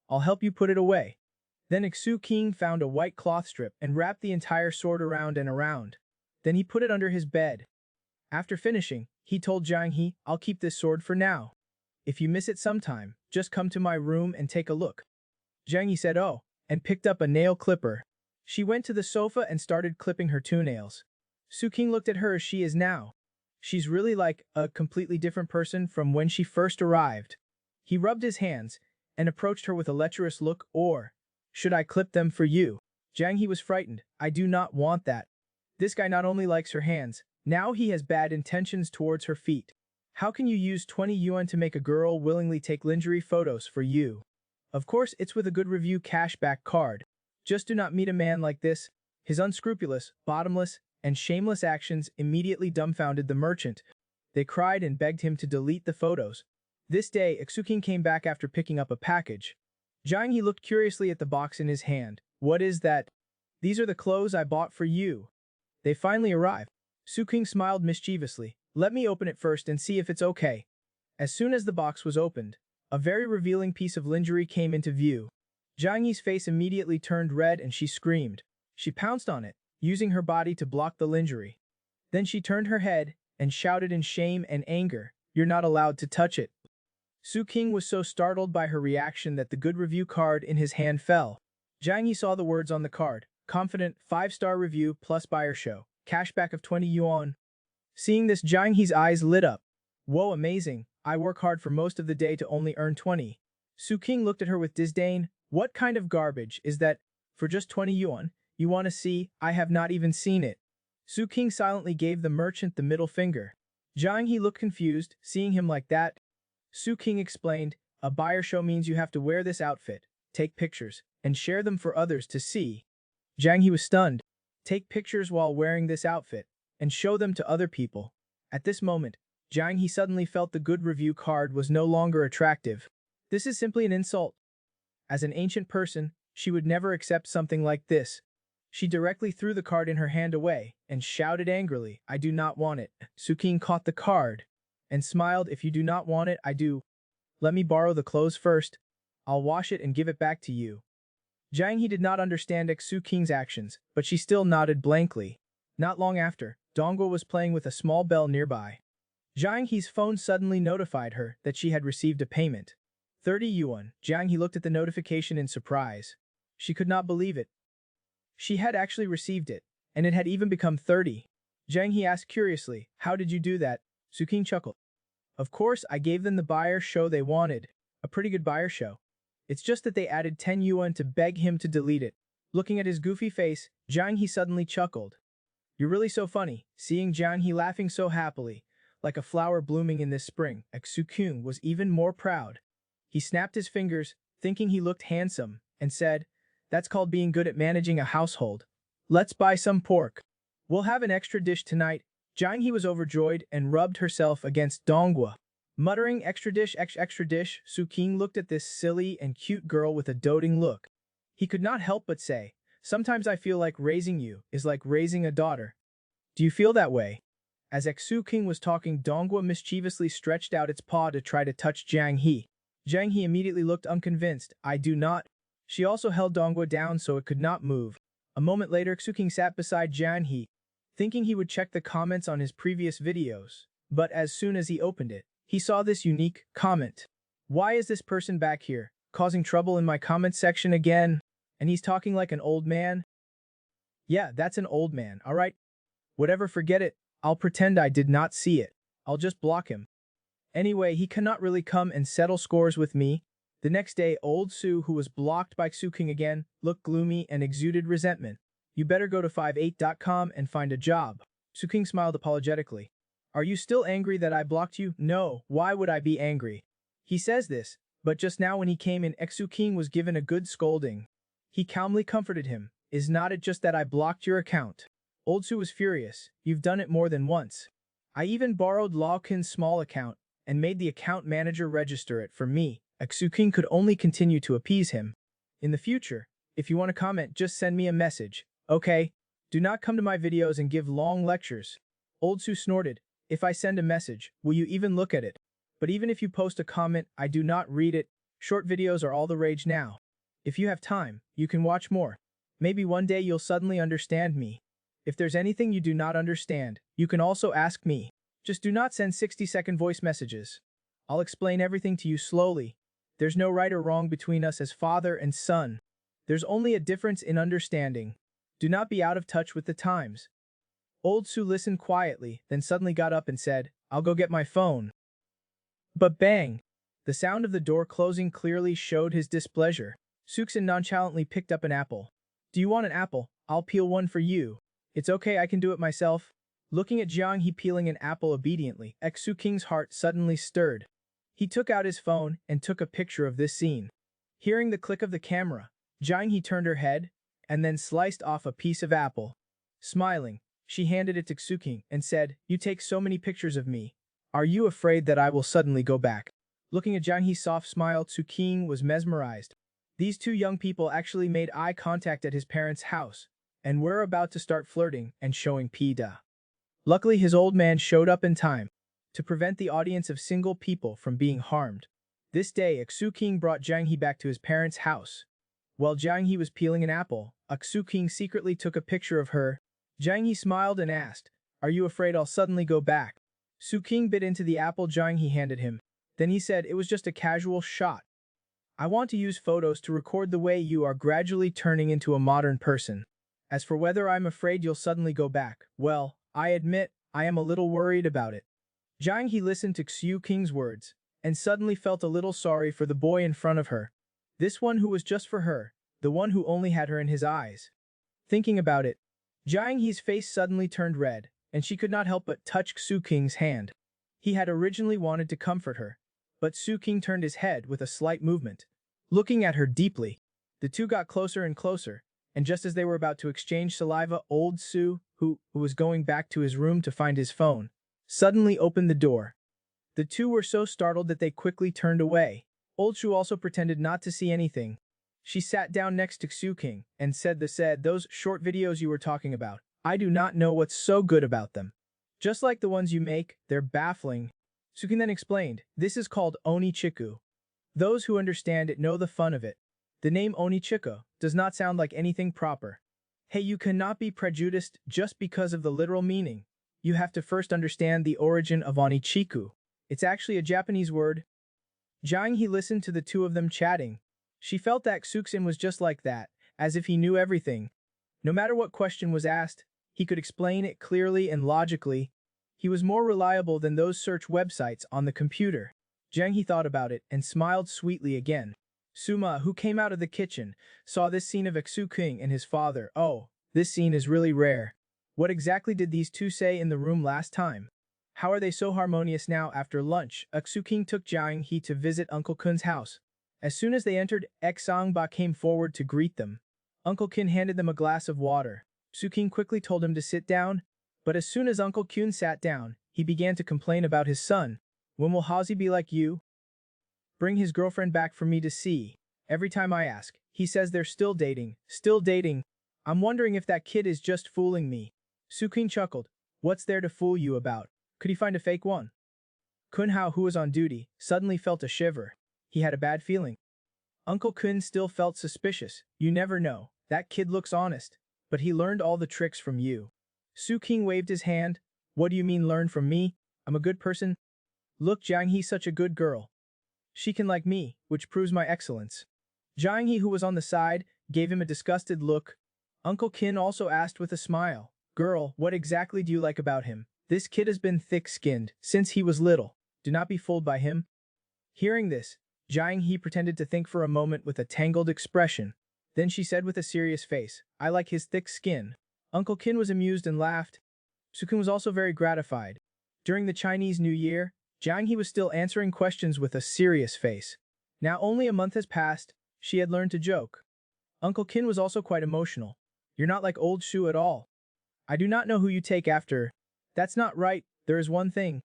I'll help you put it away. Then Su King found a white cloth strip and wrapped the entire sword around and around. Then he put it under his bed. After finishing, he told Jiang He, I'll keep this sword for now. If you miss it sometime, just come to my room and take a look. Jiang He said, oh, and picked up a nail clipper. She went to the sofa and started clipping her two nails. Su King looked at her as she is now. She's really like a completely different person from when she first arrived. He rubbed his hands and approached her with a lecherous look. Or, should I clip them for you? Jiang He was frightened. I do not want that. This guy not only likes her hands, now he has bad intentions towards her feet. How can you use 20 yuan to make a girl willingly take lingerie photos for you? Of course, it's with a good review cashback card. Just do not meet a man like this. His unscrupulous, bottomless, and shameless actions immediately dumbfounded the merchant. They cried and begged him to delete the photos. This day, Su King came back after picking up a package. Jiang He looked curiously at the box in his hand. What is that? These are the clothes I bought for you. They finally arrived. Su King smiled mischievously. Let me open it first and see if it's okay. As soon as the box was opened, a very revealing piece of lingerie came into view. Jiang He's face immediately turned red and she screamed. She pounced on it, using her body to block the lingerie. Then she turned her head and shouted in shame and anger, You're not allowed to touch it. Su King was so startled by her reaction that the good review card in his hand fell. Jiang He saw the words on the card, confident, 5-star review plus buyer show, cashback of 20 yuan. Seeing this, Jiang He's eyes lit up. Whoa, amazing, I work hard for most of the day to only earn 20. Su King looked at her with disdain. What kind of garbage is that? For just 20 yuan, you want to see? I have not even seen it. Su King silently gave the merchant the middle finger. Jiang He looked confused, seeing him like that. Su King explained, a buyer show means you have to wear this outfit, take pictures, and share them for others to see. Jiang He was stunned. Take pictures while wearing this outfit, and show them to other people. At this moment, Jiang He suddenly felt the good review card was no longer attractive. This is simply an insult. As an ancient person, she would never accept something like this. She directly threw the card in her hand away and shouted angrily, I do not want it. Su King caught the card and smiled, if you do not want it, I do. Let me borrow the clothes first. I'll wash it and give it back to you. Jiang He did not understand Su King's actions, but she still nodded blankly. Not long after, Dongguo was playing with a small bell nearby. Jiang He's phone suddenly notified her that she had received a payment. 30 yuan. Jiang He looked at the notification in surprise. She could not believe it. She had actually received it, and it had even become 30. Jiang He asked curiously, how did you do that? Su King chuckled. Of course, I gave them the buyer show they wanted. A pretty good buyer show. It's just that they added 10 yuan to beg him to delete it. Looking at his goofy face, Jiang He suddenly chuckled. You're really so funny. Seeing Jiang He laughing so happily, like a flower blooming in this spring, Su King was even more proud. He snapped his fingers, thinking he looked handsome, and said, That's called being good at managing a household. Let's buy some pork. We'll have an extra dish tonight. Jiang He was overjoyed and rubbed herself against Dongguo. Muttering extra dish, Su King looked at this silly and cute girl with a doting look. He could not help but say, Sometimes I feel like raising you is like raising a daughter. Do you feel that way? As Su King was talking, Dongguo mischievously stretched out its paw to try to touch Jiang He. Jiang He immediately looked unconvinced. I do not. She also held Dongguo down so it could not move. A moment later, Su King sat beside Jiang He. thinking he would check the comments on his previous videos. But as soon as he opened it, he saw this unique comment. Why is this person back here, causing trouble in my comment section again? And he's talking like an old man? Yeah, that's an old man, alright? Whatever, forget it. I'll pretend I did not see it. I'll just block him. Anyway, he cannot really come and settle scores with me. The next day, old Sue, who was blocked by Suking again, looked gloomy and exuded resentment. You better go to 58.com and find a job. Suking smiled apologetically. Are you still angry that I blocked you? No, why would I be angry? He says this, but just now when he came in, Suking was given a good scolding. He calmly comforted him. Is not it just that I blocked your account? Old Sue was furious. You've done it more than once. I even borrowed Lawkin's small account and made the account manager register it for me. Suking could only continue to appease him. In the future, if you want to comment, just send me a message, okay? Do not come to my videos and give long lectures. Old Sue snorted. If I send a message, will you even look at it? But even if you post a comment, I do not read it. Short videos are all the rage now. If you have time, you can watch more. Maybe one day you'll suddenly understand me. If there's anything you do not understand, you can also ask me. Just do not send 60-second voice messages. I'll explain everything to you slowly. There's no right or wrong between us as father and son. There's only a difference in understanding. Do not be out of touch with the times. Old Sue listened quietly, then suddenly got up and said, I'll go get my phone. But bang! The sound of the door closing clearly showed his displeasure. Suksin nonchalantly picked up an apple. Do you want an apple? I'll peel one for you. It's okay, I can do it myself. Looking at Jiang He peeling an apple obediently, Suking's heart suddenly stirred. He took out his phone and took a picture of this scene. Hearing the click of the camera, Jiang He turned her head and then sliced off a piece of apple. Smiling, she handed it to Suking and said, You take so many pictures of me. Are you afraid that I will suddenly go back? Looking at Jiang He's soft smile, Suking was mesmerized. These two young people actually made eye contact at his parents' house and were about to start flirting and showing P.Da. Luckily, his old man showed up in time to prevent the audience of single people from being harmed. This day, Suking brought Jiang He back to his parents' house. While Jiang He was peeling an apple, Suking secretly took a picture of her. Jiang He smiled and asked, Are you afraid I'll suddenly go back? Suking bit into the apple Jiang He handed him. Then he said, It was just a casual shot. I want to use photos to record the way you are gradually turning into a modern person. As for whether I'm afraid you'll suddenly go back, well, I admit, I am a little worried about it. Jiang He listened to Xiu King's words, and suddenly felt a little sorry for the boy in front of her. This one who was just for her, the one who only had her in his eyes. Thinking about it, Jiang He's face suddenly turned red, and she could not help but touch Xiu King's hand. He had originally wanted to comfort her, but Xiu King turned his head with a slight movement. Looking at her deeply, the two got closer and closer, and just as they were about to exchange saliva, old Sue, who was going back to his room to find his phone, suddenly opened the door. The two were so startled that they quickly turned away. Old Sue also pretended not to see anything. She sat down next to Xiu King and said, Those short videos you were talking about, I do not know what's so good about them. Just like the ones you make, they're baffling. Xiu King then explained, This is called Onichiku. Those who understand it know the fun of it. The name Onichiku does not sound like anything proper. Hey, you cannot be prejudiced just because of the literal meaning. You have to first understand the origin of Onichiku. It's actually a Japanese word. Jiang He listened to the two of them chatting. She felt that Suksin was just like that, as if he knew everything. No matter what question was asked, he could explain it clearly and logically. He was more reliable than those search websites on the computer. Jiang He thought about it and smiled sweetly again. Suma, who came out of the kitchen, saw this scene of Xiu King and his father. Oh, this scene is really rare. What exactly did these two say in the room last time? How are they so harmonious now after lunch? Xiu King took Jiang He to visit Uncle Kun's house. As soon as they entered, Ba came forward to greet them. Uncle Kun handed them a glass of water. Xiu King quickly told him to sit down, but as soon as Uncle Kun sat down, he began to complain about his son. When will Hazi be like you? Bring his girlfriend back for me to see. Every time I ask, he says they're still dating. Still dating. I'm wondering if that kid is just fooling me. Xiu King chuckled. What's there to fool you about? Could he find a fake one? Kun Hao, who was on duty, suddenly felt a shiver. He had a bad feeling. Uncle Kun still felt suspicious. You never know. That kid looks honest. But he learned all the tricks from you. Su King waved his hand. What do you mean learn from me? I'm a good person. Look, Jiang He's such a good girl. She can like me, which proves my excellence. Jiang He, who was on the side, gave him a disgusted look. Uncle Qin also asked with a smile, Girl, what exactly do you like about him? This kid has been thick-skinned since he was little. Do not be fooled by him. Hearing this, Jiang He pretended to think for a moment with a tangled expression. Then she said with a serious face, I like his thick skin. Uncle Qin was amused and laughed. Sukun was also very gratified. During the Chinese New Year, Jiang He was still answering questions with a serious face. Now only a month has passed, she had learned to joke. Uncle Qin was also quite emotional. You're not like old Shu at all. I do not know who you take after. That's not right, there is one thing.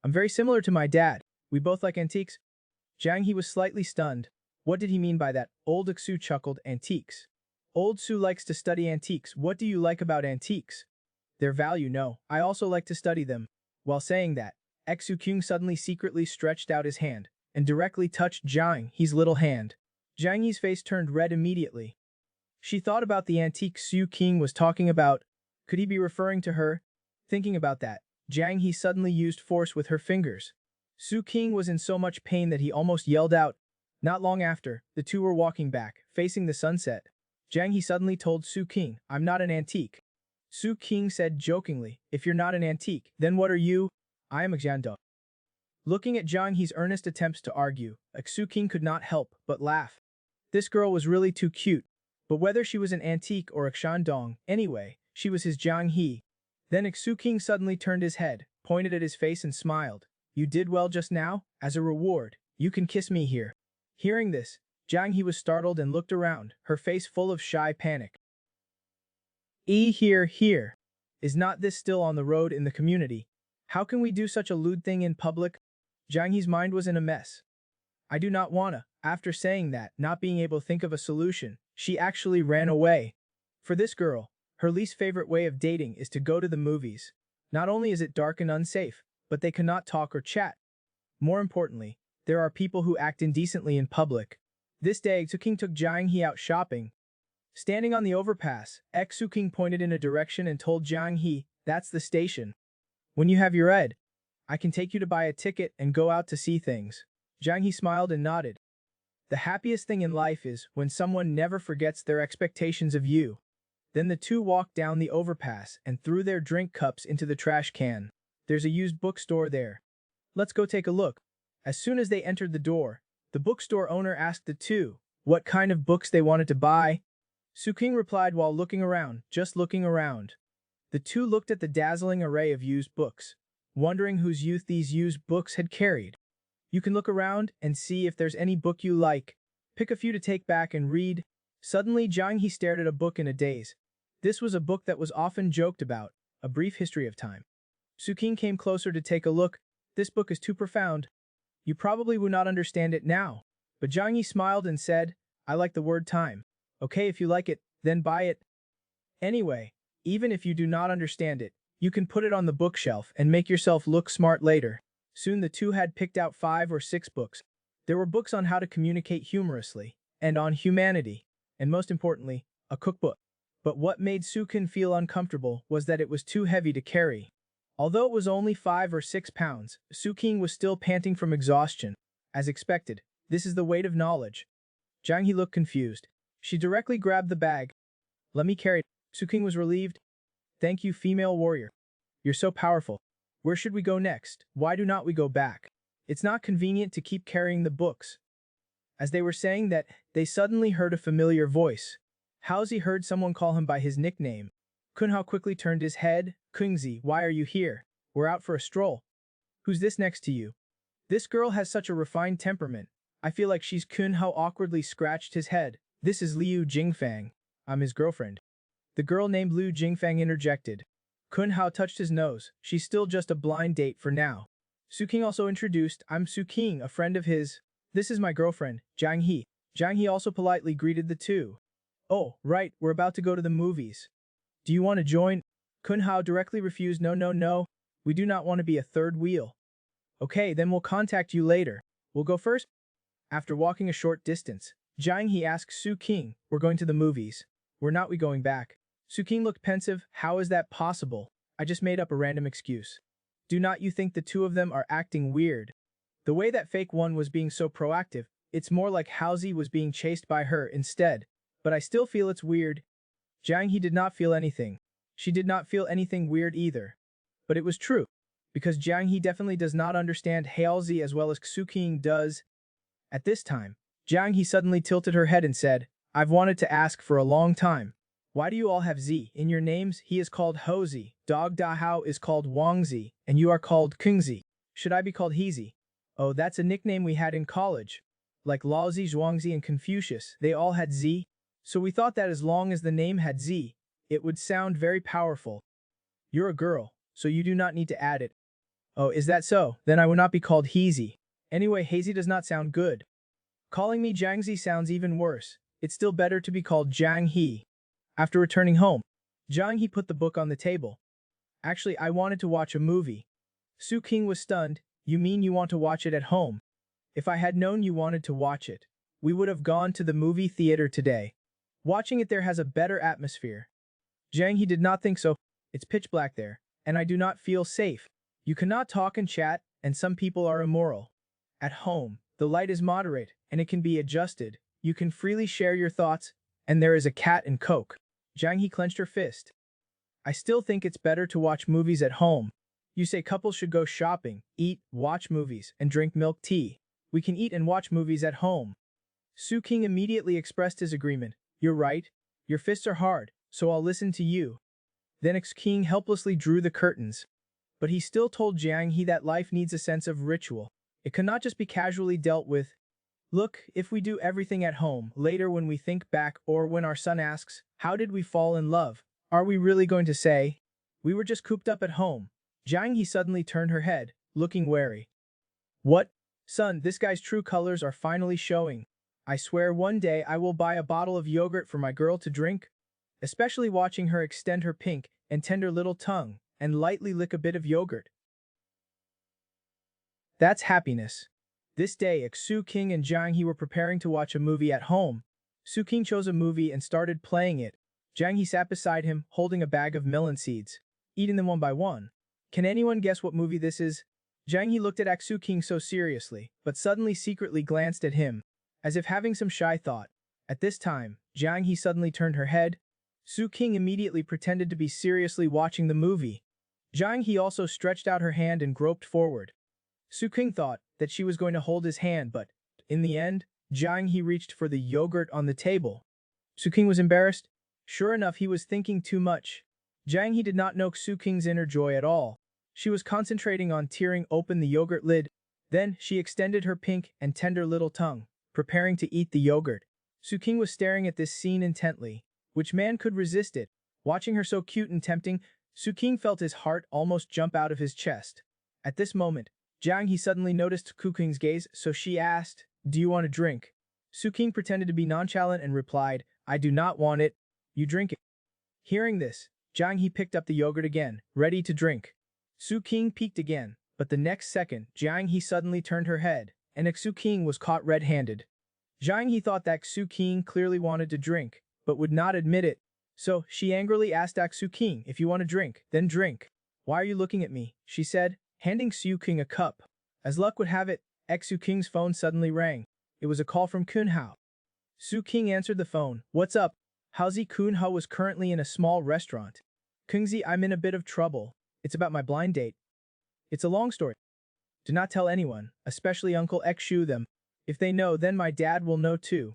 I'm very similar to my dad. We both like antiques. Jiang He was slightly stunned. What did he mean by that? Old Xu chuckled, antiques. Old Su likes to study antiques. What do you like about antiques? Their value, no. I also like to study them. While saying that, Xu Kyung suddenly secretly stretched out his hand and directly touched Jiang He's little hand. Jiang He's face turned red immediately. She thought about the antique Su King was talking about. Could he be referring to her? Thinking about that, Jiang He suddenly used force with her fingers. Su King was in so much pain that he almost yelled out. Not long after, the two were walking back, facing the sunset. Jiang He suddenly told Su King, I'm not an antique. Su King said jokingly, if you're not an antique, then what are you? I am a Xiando. Looking at Jiang He's earnest attempts to argue, Su King could not help but laugh. This girl was really too cute. But whether she was an antique or a Shandong, anyway, she was his Jiang He. Then Su King suddenly turned his head, pointed at his face and smiled. You did well just now. As a reward, you can kiss me here. Hearing this, Jiang He was startled and looked around, her face full of shy panic. Here. Is not this still on the road in the community? How can we do such a lewd thing in public? Jiang He's mind was in a mess. I do not wanna. After saying that, not being able to think of a solution, she actually ran away. For this girl, her least favorite way of dating is to go to the movies. Not only is it dark and unsafe, but they cannot talk or chat. More importantly, there are people who act indecently in public. This day, Xu King took Jiang He out shopping. Standing on the overpass, Xu King pointed in a direction and told Jiang He, that's the station. When you have your ed, I can take you to buy a ticket and go out to see things. Jiang He smiled and nodded. The happiest thing in life is when someone never forgets their expectations of you. Then the two walked down the overpass and threw their drink cups into the trash can. There's a used bookstore there. Let's go take a look. As soon as they entered the door, the bookstore owner asked the two what kind of books they wanted to buy. Su King replied while looking around, just looking around. The two looked at the dazzling array of used books, wondering whose youth these used books had carried. You can look around and see if there's any book you like. Pick a few to take back and read. Suddenly, Jiang He stared at a book in a daze. This was a book that was often joked about, A Brief History of Time. Su King came closer to take a look. This book is too profound. You probably would not understand it now. But Jiang He smiled and said, I like the word time. Okay, if you like it, then buy it. Anyway, even if you do not understand it, you can put it on the bookshelf and make yourself look smart later. Soon the two had picked out 5 or 6 books. There were books on how to communicate humorously, and on humanity, and most importantly, a cookbook. But what made Su King feel uncomfortable was that it was too heavy to carry. Although it was only 5 or 6 pounds, Su King was still panting from exhaustion. As expected, this is the weight of knowledge. Jiang He looked confused. She directly grabbed the bag. Let me carry it. Su King was relieved. Thank you, female warrior. You're so powerful. Where should we go next? Why do not we go back? It's not convenient to keep carrying the books. As they were saying that, they suddenly heard a familiar voice. Haozi heard someone call him by his nickname. Kunhao quickly turned his head. Kungzi, why are you here? We're out for a stroll. Who's this next to you? This girl has such a refined temperament. I feel like she's Kunhao awkwardly scratched his head. This is Liu Jingfang. I'm his girlfriend. The girl named Liu Jingfang interjected. Kunhao touched his nose. She's still just a blind date for now. Su King also introduced, I'm Su King, a friend of his. This is my girlfriend, Jiang He. Jiang He also politely greeted the two. Oh, right, we're about to go to the movies. Do you want to join? Kunhao directly refused. No. We do not want to be a third wheel. Okay, then we'll contact you later. We'll go first. After walking a short distance, Jiang He asked Su King, we're going to the movies. We're not we going back. Suking looked pensive. How is that possible? I just made up a random excuse. Do not you think the two of them are acting weird? The way that fake one was being so proactive, it's more like Halsey was being chased by her instead. But I still feel it's weird. Jiang He did not feel anything. She did not feel anything weird either. But it was true. Because Jiang He definitely does not understand Halsey as well as Suking does. At this time, Jiang He suddenly tilted her head and said, I've wanted to ask for a long time. Why do you all have Z in your names? He is called Hozi, Dog Dahao is called Wangzi, and you are called Kungzi. Should I be called Heezy? Oh, that's a nickname we had in college. Like Laozi, Zhuangzi, and Confucius, they all had Z. So we thought that as long as the name had Z, it would sound very powerful. You're a girl, so you do not need to add it. Oh, is that so? Then I would not be called Heezy. Anyway, Hazy does not sound good. Calling me Jiangzi sounds even worse. It's still better to be called Jiang He. After returning home, Jiang He put the book on the table. Actually, I wanted to watch a movie. Su King was stunned. You mean you want to watch it at home? If I had known you wanted to watch it, we would have gone to the movie theater today. Watching it there has a better atmosphere. Jiang He did not think so. It's pitch black there, and I do not feel safe. You cannot talk and chat, and some people are immoral. At home, the light is moderate, and it can be adjusted. You can freely share your thoughts, and there is a cat and Coke. Jiang He clenched her fist. I still think it's better to watch movies at home. You say couples should go shopping, eat, watch movies, and drink milk tea. We can eat and watch movies at home. Su King immediately expressed his agreement. You're right. Your fists are hard, so I'll listen to you. Then X King helplessly drew the curtains. But he still told Jiang He that life needs a sense of ritual. It cannot just be casually dealt with. Look, if we do everything at home, later when we think back or when our son asks, how did we fall in love? Are we really going to say, we were just cooped up at home? Jiang He suddenly turned her head, looking wary. What? Son, this guy's true colors are finally showing. I swear one day I will buy a bottle of yogurt for my girl to drink. Especially watching her extend her pink and tender little tongue and lightly lick a bit of yogurt. That's happiness. This day, Su King and Jiang He were preparing to watch a movie at home. Su King chose a movie and started playing it. Jiang He sat beside him, holding a bag of melon seeds, eating them one by one. Can anyone guess what movie this is? Jiang He looked at Su King so seriously, but suddenly secretly glanced at him, as if having some shy thought. At this time, Jiang He suddenly turned her head. Su King immediately pretended to be seriously watching the movie. Jiang He also stretched out her hand and groped forward. Su King thought that she was going to hold his hand, but, in the end, Jiang He reached for the yogurt on the table. Su King was embarrassed. Sure enough, he was thinking too much. Jiang He did not know Su King's inner joy at all. She was concentrating on tearing open the yogurt lid. Then, she extended her pink and tender little tongue, preparing to eat the yogurt. Su King was staring at this scene intently. Which man could resist it? Watching her so cute and tempting, Su King felt his heart almost jump out of his chest. At this moment, Jiang He suddenly noticed Su King's gaze, so she asked, do you want a drink? Su King pretended to be nonchalant and replied, I do not want it. You drink it. Hearing this, Jiang He picked up the yogurt again, ready to drink. Su King peeked again, but the next second, Jiang He suddenly turned her head, and Su King was caught red-handed. Jiang He thought that Su King clearly wanted to drink, but would not admit it. So, she angrily asked Su King, if you want to drink, then drink. Why are you looking at me? She said, handing Su King a cup. As luck would have it, Su King's phone suddenly rang. It was a call from Kunhao. Su King answered the phone. What's up? Haozi Kunhao was currently in a small restaurant. Kungzi, I'm in a bit of trouble. It's about my blind date. It's a long story. Do not tell anyone, especially Uncle Xu them. If they know, then my dad will know too.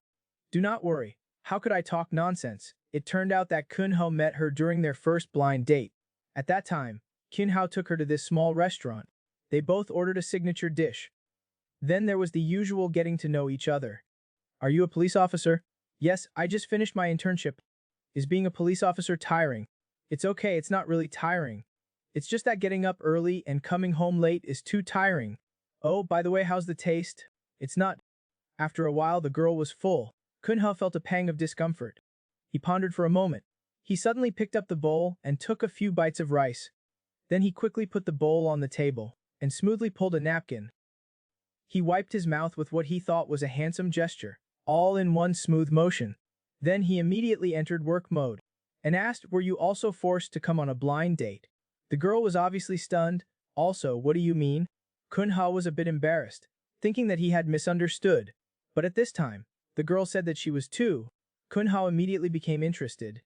Do not worry. How could I talk nonsense? It turned out that Kunhao met her during their first blind date. At that time, Kunhao took her to this small restaurant. They both ordered a signature dish. Then there was the usual getting to know each other. Are you a police officer? Yes, I just finished my internship. Is being a police officer tiring? It's okay, it's not really tiring. It's just that getting up early and coming home late is too tiring. Oh, by the way, how's the taste? It's not. After a while, the girl was full. Kunhao felt a pang of discomfort. He pondered for a moment. He suddenly picked up the bowl and took a few bites of rice. Then he quickly put the bowl on the table and smoothly pulled a napkin. He wiped his mouth with what he thought was a handsome gesture, all in one smooth motion. Then he immediately entered work mode. and asked, were you also forced to come on a blind date? The girl was obviously stunned. Also, what do you mean? Kunha was a bit embarrassed, thinking that he had misunderstood. But at this time, the girl said that she was too. Kunha immediately became interested.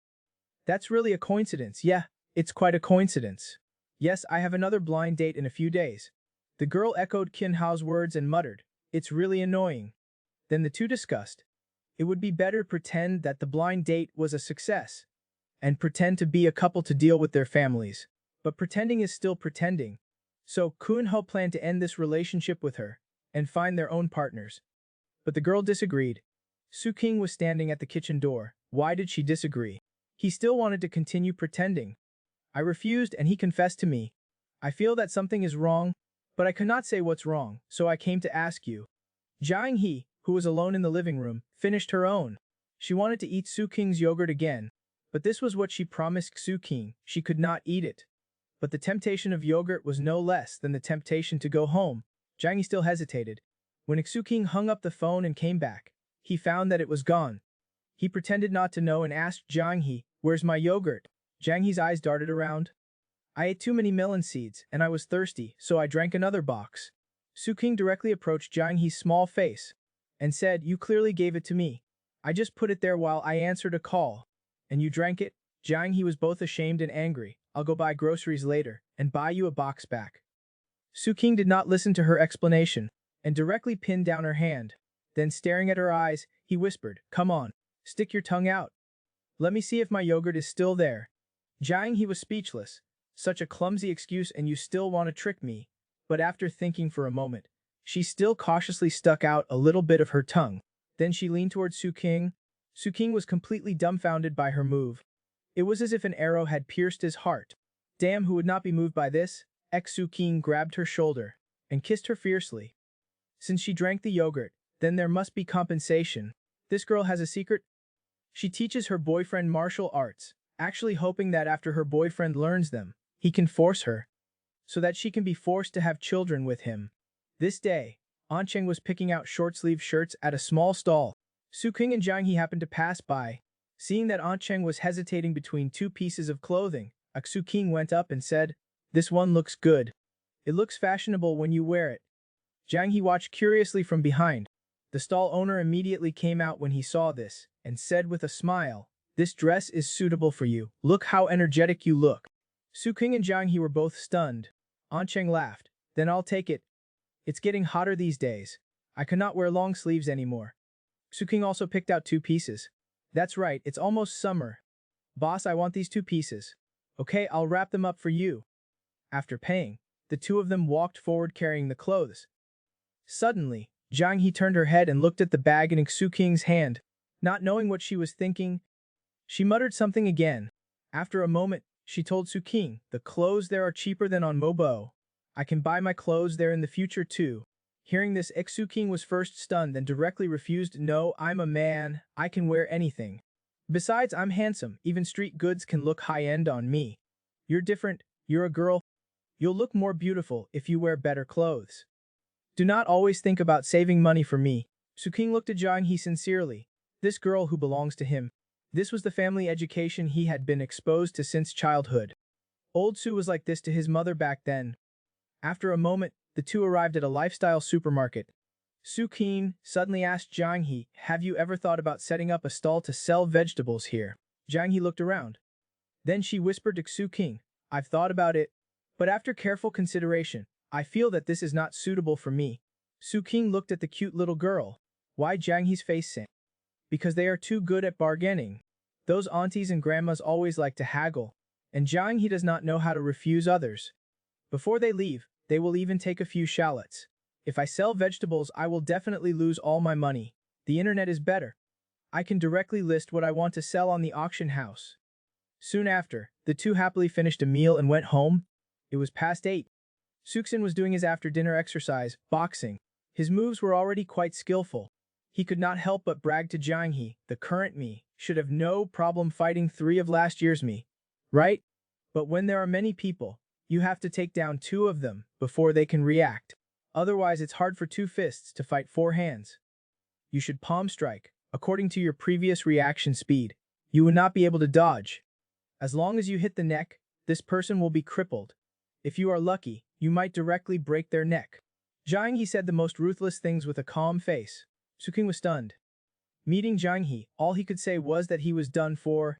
That's really a coincidence. Yeah, it's quite a coincidence. Yes, I have another blind date in a few days. The girl echoed Kunha's words and muttered, it's really annoying. Then the two discussed. It would be better to pretend that the blind date was a success and pretend to be a couple to deal with their families. But pretending is still pretending. So Kunho planned to end this relationship with her and find their own partners. But the girl disagreed. Su-king was standing at the kitchen door. Why did she disagree? He still wanted to continue pretending. I refused and he confessed to me. I feel that something is wrong, but I could not say what's wrong, so I came to ask you. Jiang He, who was alone in the living room, finished her own. She wanted to eat Su-king's yogurt again, but this was what she promised Su-king. She could not eat it. But the temptation of yogurt was no less than the temptation to go home. Jiang He still hesitated. When Su-king hung up the phone and came back, he found that it was gone. He pretended not to know and asked Jiang He, where's my yogurt? Jiang He's eyes darted around. I ate too many melon seeds, and I was thirsty, so I drank another box. Su-king directly approached Jiang He's small face and said, you clearly gave it to me. I just put it there while I answered a call. And you drank it? Jiang He was both ashamed and angry. I'll go buy groceries later and buy you a box back. Su-king did not listen to her explanation and directly pinned down her hand. Then staring at her eyes, he whispered, come on, stick your tongue out. Let me see if my yogurt is still there. Jiang He was speechless. Such a clumsy excuse and you still want to trick me. But after thinking for a moment, she still cautiously stuck out a little bit of her tongue. Then she leaned towards Su-king. Su-king was completely dumbfounded by her move. It was as if an arrow had pierced his heart. Damn, who would not be moved by this? Su-king grabbed her shoulder and kissed her fiercely. Since she drank the yogurt, then there must be compensation. This girl has a secret. She teaches her boyfriend martial arts, actually hoping that after her boyfriend learns them, he can force her, so that she can be forced to have children with him. This day, Ancheng was picking out short-sleeve shirts at a small stall. Su-king and Jiang He happened to pass by. Seeing that Ancheng was hesitating between two pieces of clothing, Su-king went up and said, this one looks good. It looks fashionable when you wear it. Jiang He watched curiously from behind. The stall owner immediately came out when he saw this, and said with a smile, this dress is suitable for you. Look how energetic you look. Su-king and Jiang He were both stunned. Ancheng laughed. Then I'll take it. It's getting hotter these days. I cannot wear long sleeves anymore. Su-king also picked out two pieces. That's right, it's almost summer. Boss, I want these two pieces. Okay, I'll wrap them up for you. After paying, the two of them walked forward carrying the clothes. Suddenly, Jiang He turned her head and looked at the bag in Su-king's hand. Not knowing what she was thinking, she muttered something again. After a moment, she told Su-king, the clothes there are cheaper than on Mobo. I can buy my clothes there in the future too. Hearing this, Su-king was first stunned then directly refused. No, I'm a man, I can wear anything. Besides, I'm handsome, even street goods can look high-end on me. You're different, you're a girl. You'll look more beautiful if you wear better clothes. Do not always think about saving money for me. Su-king looked at Jiang He sincerely. This girl who belongs to him. This was the family education he had been exposed to since childhood. Old Su was like this to his mother back then. After a moment, the two arrived at a lifestyle supermarket. Su-king suddenly asked Jiang He, have you ever thought about setting up a stall to sell vegetables here? Jiang He looked around. Then she whispered to Su-king, I've thought about it, but after careful consideration, I feel that this is not suitable for me. Su-king looked at the cute little girl. Why? Jiang He's face sank. Because they are too good at bargaining. Those aunties and grandmas always like to haggle, and Jiang He does not know how to refuse others. Before they leave, they will even take a few shallots. If I sell vegetables, I will definitely lose all my money. The internet is better. I can directly list what I want to sell on the auction house. Soon after, the two happily finished a meal and went home. It was past 8. Suxin was doing his after-dinner exercise, boxing. His moves were already quite skillful. He could not help but brag to Jiang He, the current me, should have no problem fighting 3 of last year's me. Right? But when there are many people, you have to take down 2 of them before they can react. Otherwise, it's hard for 2 fists to fight 4 hands. You should palm strike. According to your previous reaction speed, you would not be able to dodge. As long as you hit the neck, this person will be crippled. If you are lucky, you might directly break their neck. Jiang He said the most ruthless things with a calm face. Suking was stunned. Meeting Jiang He, all he could say was that he was done for.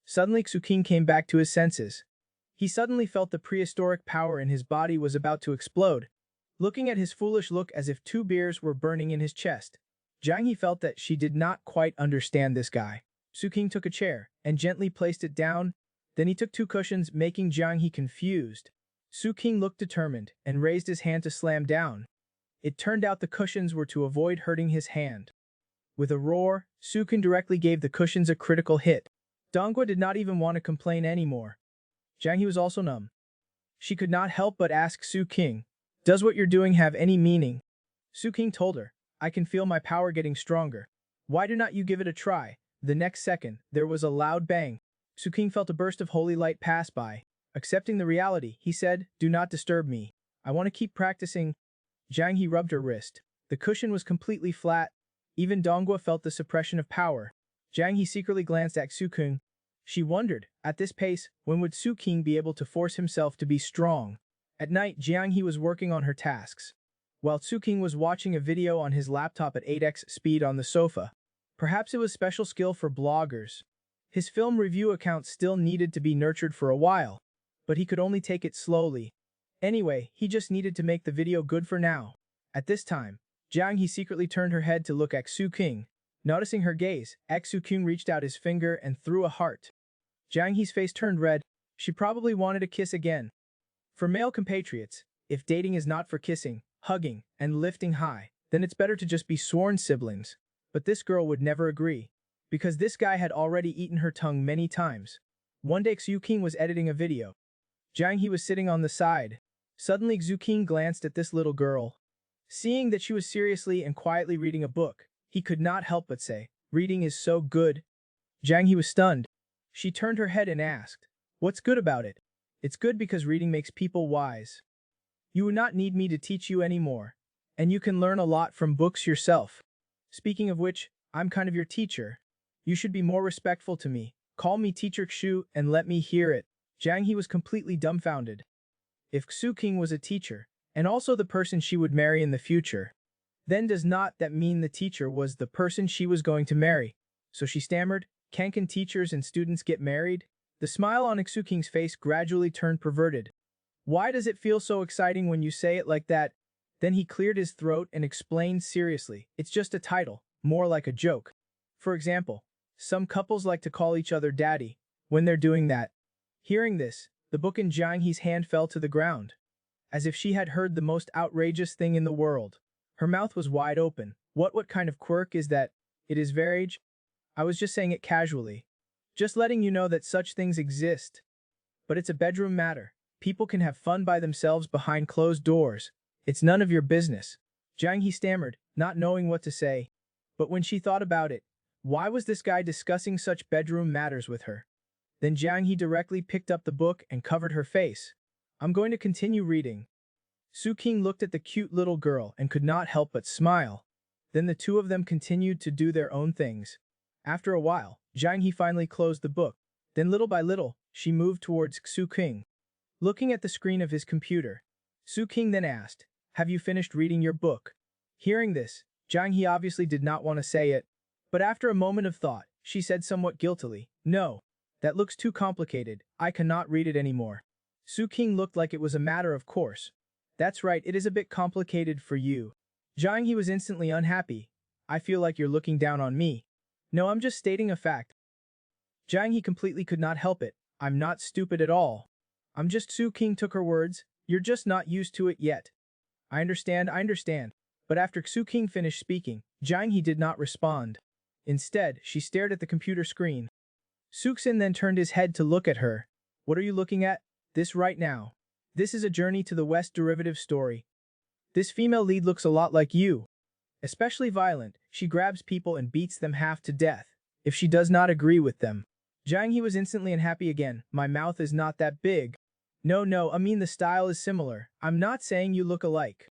Suddenly Suking came back to his senses. He suddenly felt the prehistoric power in his body was about to explode. Looking at his foolish look as if two beers were burning in his chest, Jiang He felt that she did not quite understand this guy. Suking took a chair and gently placed it down. Then he took two cushions, making Jiang He confused. Suking looked determined and raised his hand to slam down. It turned out the cushions were to avoid hurting his hand. With a roar, Suking directly gave the cushions a critical hit. Dongua did not even want to complain anymore. Jiang He was also numb. She could not help but ask Suking, "Does what you're doing have any meaning?" Suking told her, "I can feel my power getting stronger. Why do not you give it a try?" The next second, there was a loud bang. Suking felt a burst of holy light pass by. Accepting the reality, he said, "Do not disturb me. I want to keep practicing." Jiang He rubbed her wrist. The cushion was completely flat. Even Dongua felt the suppression of power. Jiang He secretly glanced at Suking. She wondered, at this pace, when would Suking be able to force himself to be strong? At night, Jiang He was working on her tasks, while Suking was watching a video on his laptop at 8x speed on the sofa. Perhaps it was special skill for bloggers. His film review account still needed to be nurtured for a while, but he could only take it slowly. Anyway, he just needed to make the video good for now. At this time, Jiang He secretly turned her head to look at Suking. Noticing her gaze, Suking reached out his finger and threw a heart. Jiang He's face turned red. She probably wanted a kiss again. For male compatriots, if dating is not for kissing, hugging, and lifting high, then it's better to just be sworn siblings. But this girl would never agree, because this guy had already eaten her tongue many times. One day Suking was editing a video. Jiang He was sitting on the side. Suddenly Suking glanced at this little girl. Seeing that she was seriously and quietly reading a book, he could not help but say, "Reading is so good." Jiang He was stunned. She turned her head and asked, "What's good about it?" "It's good because reading makes people wise. You would not need me to teach you anymore, and you can learn a lot from books yourself. Speaking of which, I'm kind of your teacher. You should be more respectful to me. Call me Teacher Xu and let me hear it." Jiang He was completely dumbfounded. If Suking was a teacher, and also the person she would marry in the future, then does not that mean the teacher was the person she was going to marry? So she stammered, "Can teachers and students get married?" The smile on Suking's face gradually turned perverted. "Why does it feel so exciting when you say it like that?" Then he cleared his throat and explained seriously, "It's just a title, more like a joke. For example, some couples like to call each other daddy when they're doing that." Hearing this, the book in Jiang He's hand fell to the ground, as if she had heard the most outrageous thing in the world. Her mouth was wide open. What kind of quirk is that? It is verage? I was just saying it casually. Just letting you know that such things exist. But it's a bedroom matter. People can have fun by themselves behind closed doors. It's none of your business." Jiang He stammered, not knowing what to say. But when she thought about it, why was this guy discussing such bedroom matters with her? Then Jiang He directly picked up the book and covered her face. "I'm going to continue reading." Suking looked at the cute little girl and could not help but smile. Then the two of them continued to do their own things. After a while, Jiang He finally closed the book. Then little by little, she moved towards Suking. Looking at the screen of his computer, Suking then asked, "Have you finished reading your book?" Hearing this, Jiang He obviously did not want to say it, but after a moment of thought, she said somewhat guiltily, "No. That looks too complicated, I cannot read it anymore." Suking looked like it was a matter of course. "That's right, it is a bit complicated for you." Jiang He was instantly unhappy. "I feel like you're looking down on me." "No, I'm just stating a fact." Jiang He completely could not help it. "I'm not stupid at all. I'm just." Suking took her words. "You're just not used to it yet." I understand. But after Suking finished speaking, Jiang He did not respond. Instead, she stared at the computer screen. Suxin then turned his head to look at her. "What are you looking at?" "This right now. This is a Journey to the West derivative story. This female lead looks a lot like you. Especially violent, she grabs people and beats them half to death, if she does not agree with them." Jiang He was instantly unhappy again. "My mouth is not that big." No, I mean the style is similar. I'm not saying you look alike."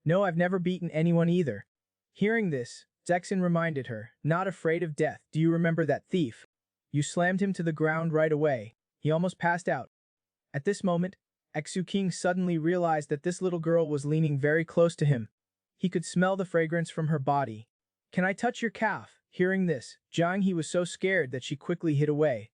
"No, I've never beaten anyone either." Hearing this, Zexin reminded her, "Not afraid of death. Do you remember that thief? You slammed him to the ground right away. He almost passed out. At this moment, Xu King suddenly realized that this little girl was leaning very close to him. He could smell the fragrance from her body. Can I touch your calf? Hearing this, Jiang He was so scared that she quickly hid away.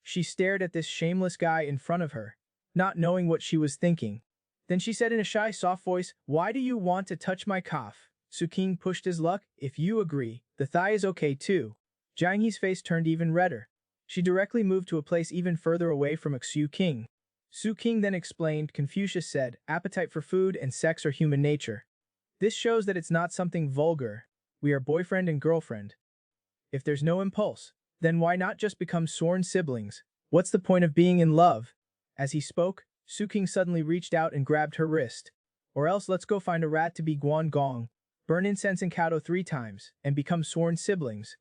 She stared at this shameless guy in front of her, not knowing what she was thinking. Then she said in a shy, soft voice, "Why do you want to touch my calf?" Su King pushed his luck. "If you agree, the thigh is okay too." Jiang He's face turned even redder. She directly moved to a place even further away from Xu King. Su King then explained, Confucius said, appetite for food and sex are human nature. This shows that it's not something vulgar. We are boyfriend and girlfriend. If there's no impulse, then why not just become sworn siblings? What's the point of being in love? As he spoke, Su King suddenly reached out and grabbed her wrist. Or else let's go find a rat to be Guan Gong, burn incense and Kato 3 times, and become sworn siblings.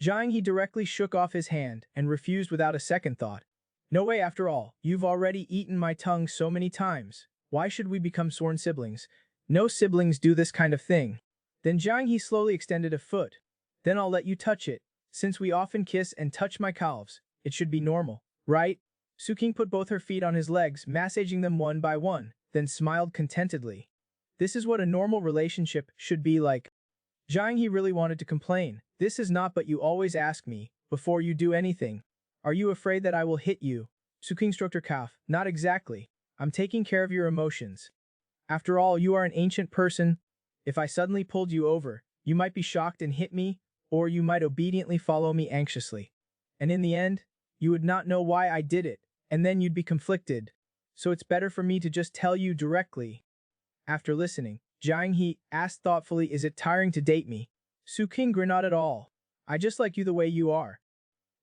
Jiang He directly shook off his hand and refused without a second thought. No way, after all, you've already eaten my tongue so many times. Why should we become sworn siblings? No siblings do this kind of thing. Then Jiang He slowly extended a foot. Then I'll let you touch it. Since we often kiss and touch my calves, it should be normal, right? Su King put both her feet on his legs, massaging them one by one, then smiled contentedly. This is what a normal relationship should be like. Jiang He really wanted to complain. This is not, but you always ask me, before you do anything. Are you afraid that I will hit you? Su King stroked her calf. Not exactly. I'm taking care of your emotions. After all, you are an ancient person. If I suddenly pulled you over, you might be shocked and hit me, or you might obediently follow me anxiously. And in the end, you would not know why I did it, and then you'd be conflicted. So it's better for me to just tell you directly. After listening, Jiang He asked thoughtfully, is it tiring to date me? Su King grinned, not at all. I just like you the way you are.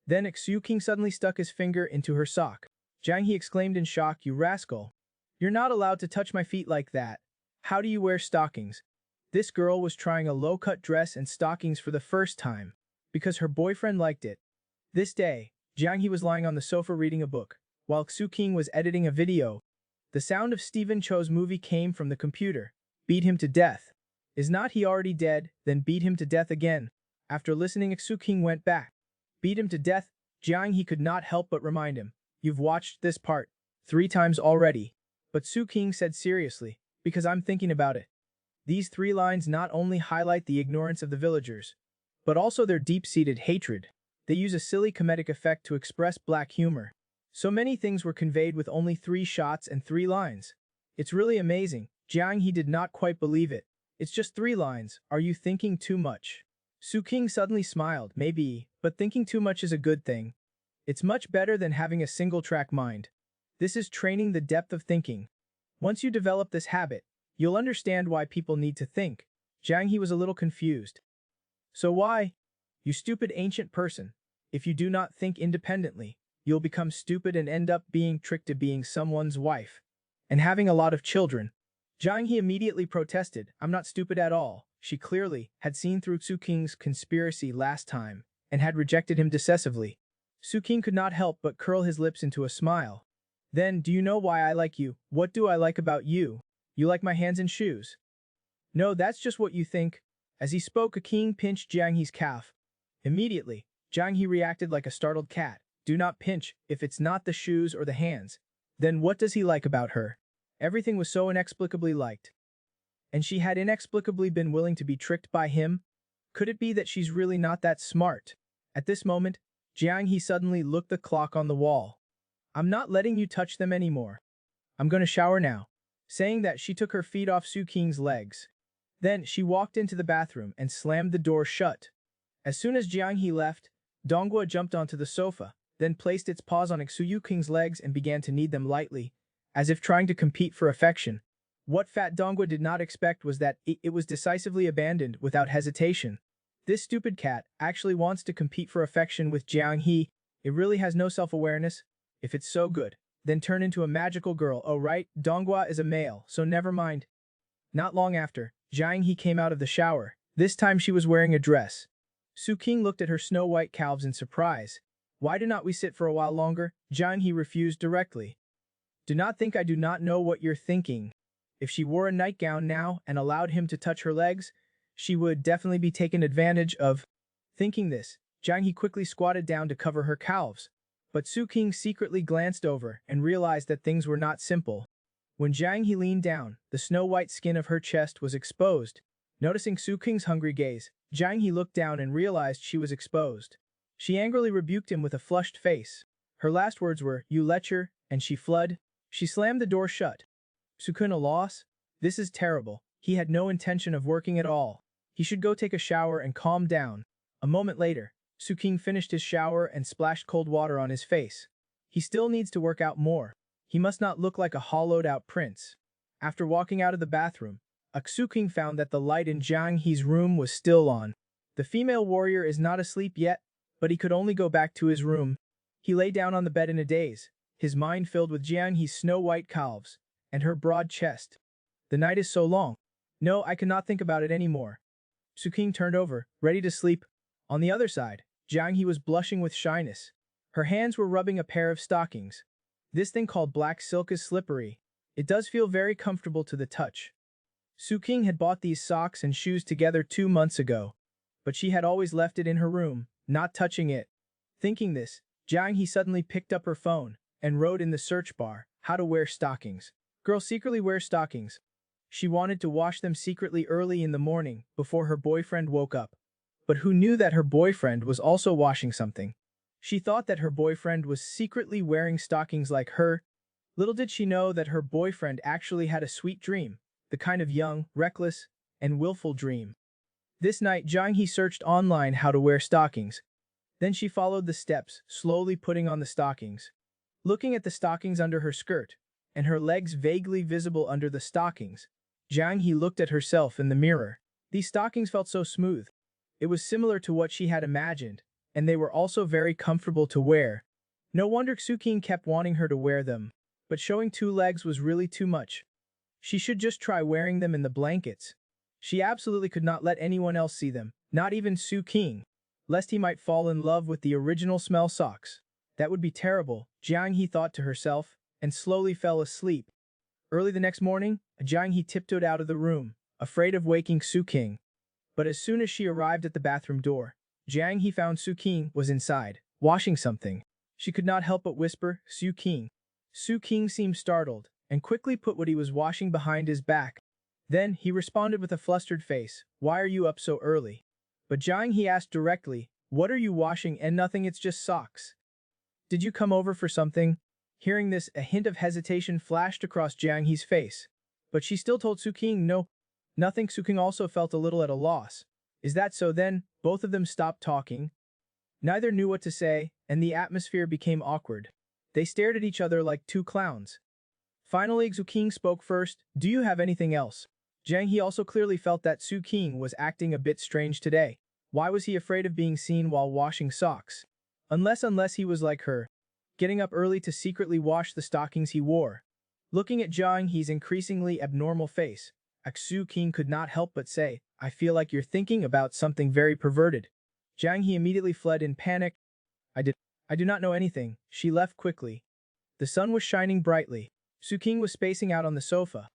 Then Xu King suddenly stuck his finger into her sock. Jiang He exclaimed in shock, you rascal. You're not allowed to touch my feet like that. How do you wear stockings? This girl was trying a low-cut dress and stockings for the first time, because her boyfriend liked it. This day, Jiang He was lying on the sofa reading a book, while Xu King was editing a video. The sound of Stephen Chou's movie came from the computer. Beat him to death. Is not he already dead? Then beat him to death again. After listening, Xu King went back. Beat him to death. Jiang He could not help but remind him. You've watched this part 3 times already. But Su King said seriously, because I'm thinking about it. These 3 lines not only highlight the ignorance of the villagers, but also their deep-seated hatred. They use a silly comedic effect to express black humor. So many things were conveyed with only 3 shots and 3 lines. It's really amazing. Jiang He did not quite believe it. It's just 3 lines. Are you thinking too much? Su King suddenly smiled. Maybe, but thinking too much is a good thing. It's much better than having a single-track mind. This is training the depth of thinking. Once you develop this habit, you'll understand why people need to think. Jiang He was a little confused. So why? You stupid ancient person. If you do not think independently, you'll become stupid and end up being tricked to being someone's wife and having a lot of children. Jiang He immediately protested. I'm not stupid at all. She clearly had seen through Su King's conspiracy last time and had rejected him decisively. Su King could not help but curl his lips into a smile. Then, do you know why I like you? What do I like about you? You like my hands and shoes. No, that's just what you think. As he spoke, a king pinched Jiang He's calf. Immediately, Jiang He reacted like a startled cat. Do not pinch, if it's not the shoes or the hands. Then what does he like about her? Everything was so inexplicably liked. And she had inexplicably been willing to be tricked by him? Could it be that she's really not that smart? At this moment, Jiang He suddenly looked at the clock on the wall. I'm not letting you touch them anymore. I'm gonna shower now. Saying that, she took her feet off Su King's legs. Then she walked into the bathroom and slammed the door shut. As soon as Jiang He left, Donghua jumped onto the sofa, then placed its paws on Xu King's legs and began to knead them lightly, as if trying to compete for affection. What Fat Donghua did not expect was that it was decisively abandoned without hesitation. This stupid cat actually wants to compete for affection with Jiang He. It really has no self-awareness. If it's so good, then turn into a magical girl. Oh right, Donghua is a male, so never mind. Not long after, Jiang He came out of the shower. This time she was wearing a dress. Su King looked at her snow-white calves in surprise. Why do not we sit for a while longer? Jiang He refused directly. Do not think I do not know what you're thinking. If she wore a nightgown now and allowed him to touch her legs, she would definitely be taken advantage of. Thinking this, Jiang He quickly squatted down to cover her calves. But Su King secretly glanced over and realized that things were not simple. When Jiang He leaned down, the snow-white skin of her chest was exposed. Noticing Su King's hungry gaze, Jiang He looked down and realized she was exposed. She angrily rebuked him with a flushed face. Her last words were, "You lecher," and she fled. She slammed the door shut. Sukun a loss? This is terrible. He had no intention of working at all. He should go take a shower and calm down. A moment later, Su King finished his shower and splashed cold water on his face. He still needs to work out more. He must not look like a hollowed-out prince. After walking out of the bathroom, Su King found that the light in Jiang He's room was still on. The female warrior is not asleep yet, but he could only go back to his room. He lay down on the bed in a daze, his mind filled with Jiang He's snow-white calves and her broad chest. The night is so long. No, I cannot think about it anymore. Su King turned over, ready to sleep. On the other side, Jiang He was blushing with shyness. Her hands were rubbing a pair of stockings. This thing called black silk is slippery. It does feel very comfortable to the touch. Su King had bought these socks and shoes together 2 months ago, but she had always left it in her room, not touching it. Thinking this, Jiang He suddenly picked up her phone and wrote in the search bar, "How to wear stockings." Girl secretly wears stockings. She wanted to wash them secretly early in the morning, before her boyfriend woke up. But who knew that her boyfriend was also washing something? She thought that her boyfriend was secretly wearing stockings like her. Little did she know that her boyfriend actually had a sweet dream, the kind of young, reckless, and willful dream. This night, Jiang He searched online how to wear stockings. Then she followed the steps, slowly putting on the stockings. Looking at the stockings under her skirt, and her legs vaguely visible under the stockings, Jiang He looked at herself in the mirror. These stockings felt so smooth. It was similar to what she had imagined, and they were also very comfortable to wear. No wonder Su King kept wanting her to wear them, but showing 2 legs was really too much. She should just try wearing them in the blankets. She absolutely could not let anyone else see them, not even Su King, lest he might fall in love with the original smell socks. That would be terrible, Jiang He thought to herself, and slowly fell asleep. Early the next morning, Jiang He tiptoed out of the room, afraid of waking Su King. But as soon as she arrived at the bathroom door, Jiang He found Su King was inside, washing something. She could not help but whisper, "Su King." Su King seemed startled, and quickly put what he was washing behind his back. Then, he responded with a flustered face, "Why are you up so early?" But Jiang He asked directly, "What are you washing?" "And nothing, it's just socks." "Did you come over for something?" Hearing this, a hint of hesitation flashed across Jiang He's face. But she still told Su King, "No, nothing." Su King also felt a little at a loss. "Is that so then?" Both of them stopped talking. Neither knew what to say, and the atmosphere became awkward. They stared at each other like 2 clowns. Finally, Su King spoke first, "Do you have anything else?" Jiang He also clearly felt that Su King was acting a bit strange today. Why was he afraid of being seen while washing socks? Unless he was like her, getting up early to secretly wash the stockings he wore. Looking at Jiang He's increasingly abnormal face, Su King could not help but say, "I feel like you're thinking about something very perverted." Jiang He immediately fled in panic. I do not know anything." She left quickly. The sun was shining brightly. Su King was spacing out on the sofa.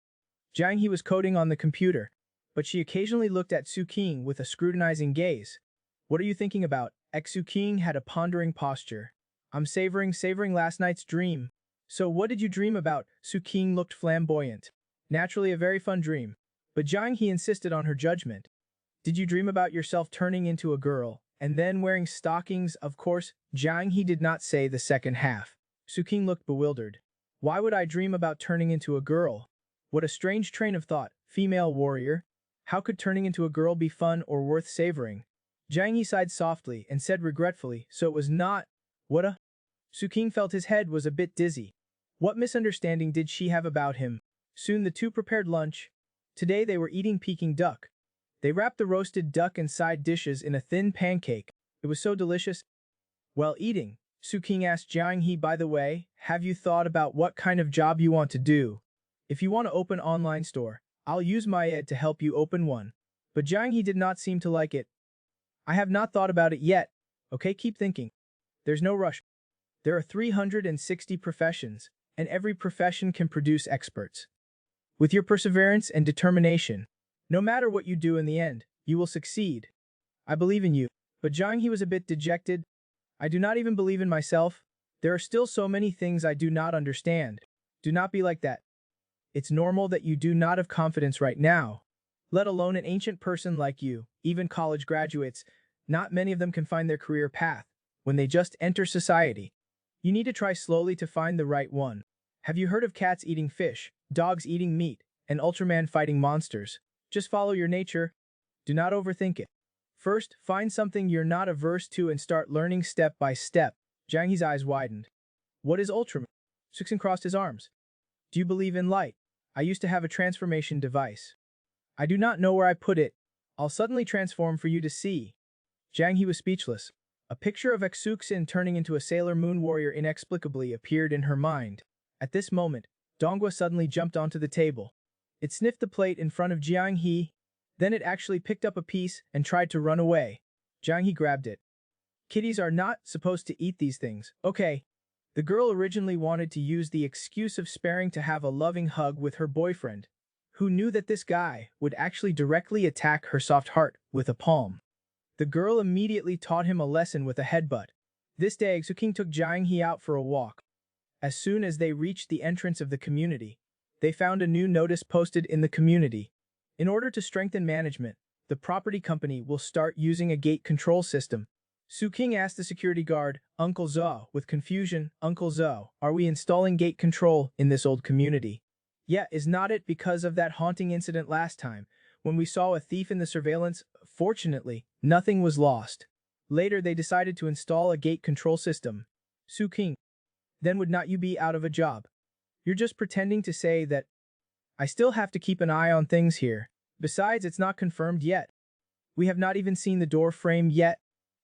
Jiang He was coding on the computer, but she occasionally looked at Su King with a scrutinizing gaze. "What are you thinking about?" Su King had a pondering posture. "I'm savoring last night's dream." "So what did you dream about?" Su King looked flamboyant. "Naturally a very fun dream." But Jiang He insisted on her judgment. "Did you dream about yourself turning into a girl, and then wearing stockings?" Of course, Jiang He did not say the second half. Su King looked bewildered. "Why would I dream about turning into a girl? What a strange train of thought, female warrior. How could turning into a girl be fun or worth savoring?" Jiang He sighed softly and said regretfully, "So it was not." "What a—" Su King felt his head was a bit dizzy. What misunderstanding did she have about him? Soon the two prepared lunch. Today they were eating Peking duck. They wrapped the roasted duck and side dishes in a thin pancake. It was so delicious. While eating, Su King asked Jiang He, "By the way, have you thought about what kind of job you want to do? If you want to open an online store, I'll use my ed to help you open one." But Jiang He did not seem to like it. "I have not thought about it yet." "Okay, keep thinking. There's no rush. There are 360 professions, and every profession can produce experts. With your perseverance and determination, no matter what you do in the end, you will succeed. I believe in you." But Jiang He was a bit dejected. "I do not even believe in myself. There are still so many things I do not understand. Do not be like that. It's normal that you do not have confidence right now. Let alone an ancient person like you, even college graduates, not many of them can find their career path when they just enter society. You need to try slowly to find the right one. Have you heard of cats eating fish, dogs eating meat, and Ultraman fighting monsters? Just follow your nature. Do not overthink it. First, find something you're not averse to and start learning step by step. Jiang He's eyes widened. What is Ultraman? Suxin crossed his arms. Do you believe in light? I used to have a transformation device. I do not know where I put it. I'll suddenly transform for you to see. Jiang He was speechless. A picture of Exuxin turning into a Sailor Moon warrior inexplicably appeared in her mind. At this moment, Donghua suddenly jumped onto the table. It sniffed the plate in front of Jiang He, then it actually picked up a piece and tried to run away. Jiang He grabbed it. Kitties are not supposed to eat these things, okay? The girl originally wanted to use the excuse of sparing to have a loving hug with her boyfriend, who knew that this guy would actually directly attack her soft heart with a palm. The girl immediately taught him a lesson with a headbutt. This day, Xuking took Jiang He out for a walk. As soon as they reached the entrance of the community, they found a new notice posted in the community. In order to strengthen management, the property company will start using a gate control system. Su King asked the security guard, Uncle Zhou, with confusion, Uncle Zhou, are we installing gate control in this old community? Yeah, is not it because of that haunting incident last time, when we saw a thief in the surveillance? Fortunately, nothing was lost. Later they decided to install a gate control system. Su King, then would not you be out of a job? You're just pretending to say that I still have to keep an eye on things here. Besides, it's not confirmed yet. We have not even seen the door frame yet.